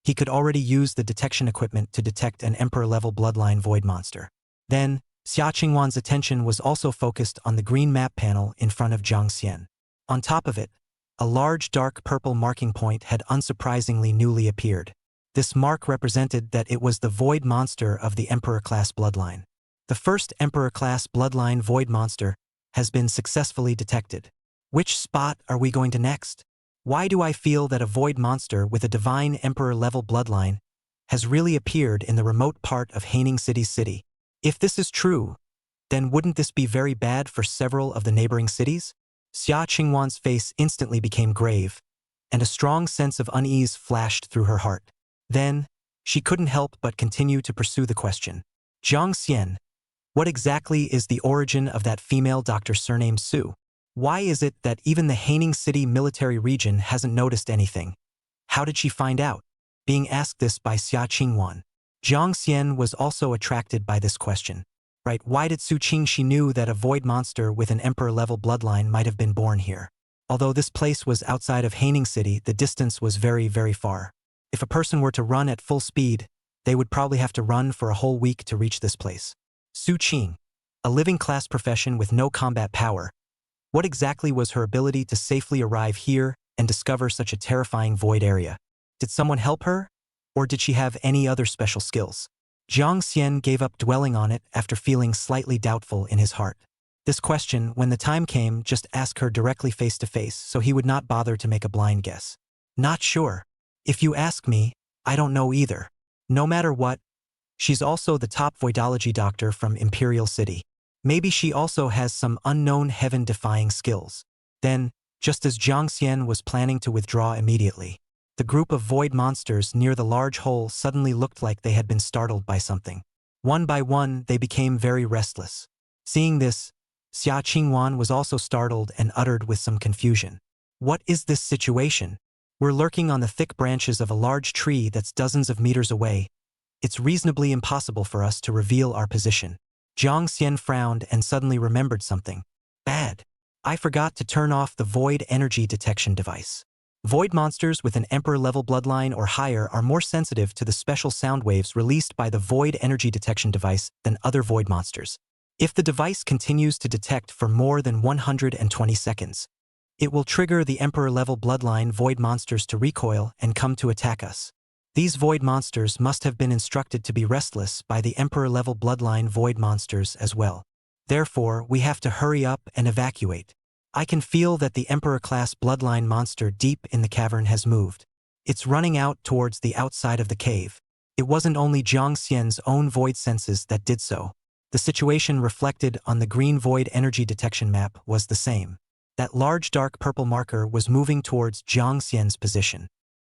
he could already use the detection equipment to detect an Emperor-level bloodline void monster. Then, Xia Qingwan's attention was also focused on the green map panel in front of Jiang Xian. On top of it, a large dark purple marking point had unsurprisingly newly appeared. This mark represented that it was the void monster of the Emperor-class bloodline. The first Emperor-class bloodline void monster has been successfully detected. Which spot are we going to next? Why do I feel that a void monster with a divine Emperor-level bloodline has really appeared in the remote part of Haining City's city? If this is true, then wouldn't this be very bad for several of the neighboring cities? Xia Qingwan's face instantly became grave, and a strong sense of unease flashed through her heart. Then, she couldn't help but continue to pursue the question. Jiang Xian, what exactly is the origin of that female doctor surnamed Su? Why is it that even the Haining City military region hasn't noticed anything? How did she find out? Being asked this by Xia Qingwan, Jiang Xian was also attracted by this question. Right, why did Su Qing she knew that a void monster with an Emperor-level bloodline might have been born here? Although this place was outside of Haining City, the distance was very, very far. If a person were to run at full speed, they would probably have to run for a whole week to reach this place. Su Qing, a living class profession with no combat power, what exactly was her ability to safely arrive here and discover such a terrifying void area? Did someone help her? Or did she have any other special skills? Jiang Xian gave up dwelling on it after feeling slightly doubtful in his heart. This question, when the time came, just ask her directly face to face so he would not bother to make a blind guess. Not sure. If you ask me, I don't know either. No matter what, she's also the top voidology doctor from Imperial City. Maybe she also has some unknown heaven-defying skills. Then, just as Jiang Xian was planning to withdraw immediately, the group of void monsters near the large hole suddenly looked like they had been startled by something. One by one, they became very restless. Seeing this, Xia Qingwan was also startled and uttered with some confusion, What is this situation? We're lurking on the thick branches of a large tree that's dozens of meters away. It's reasonably impossible for us to reveal our position. Jiang Xian frowned and suddenly remembered something. Bad. I forgot to turn off the void energy detection device. Void monsters with an Emperor-level bloodline or higher are more sensitive to the special sound waves released by the void energy detection device than other void monsters. If the device continues to detect for more than 120 seconds, it will trigger the Emperor-level bloodline void monsters to recoil and come to attack us. These void monsters must have been instructed to be restless by the Emperor-level bloodline void monsters as well. Therefore, we have to hurry up and evacuate. I can feel that the Emperor-class bloodline monster deep in the cavern has moved. It's running out towards the outside of the cave. It wasn't only Jiang Xian's own void senses that did so. The situation reflected on the green void energy detection map was the same. That large dark purple marker was moving towards Jiang Xian's position.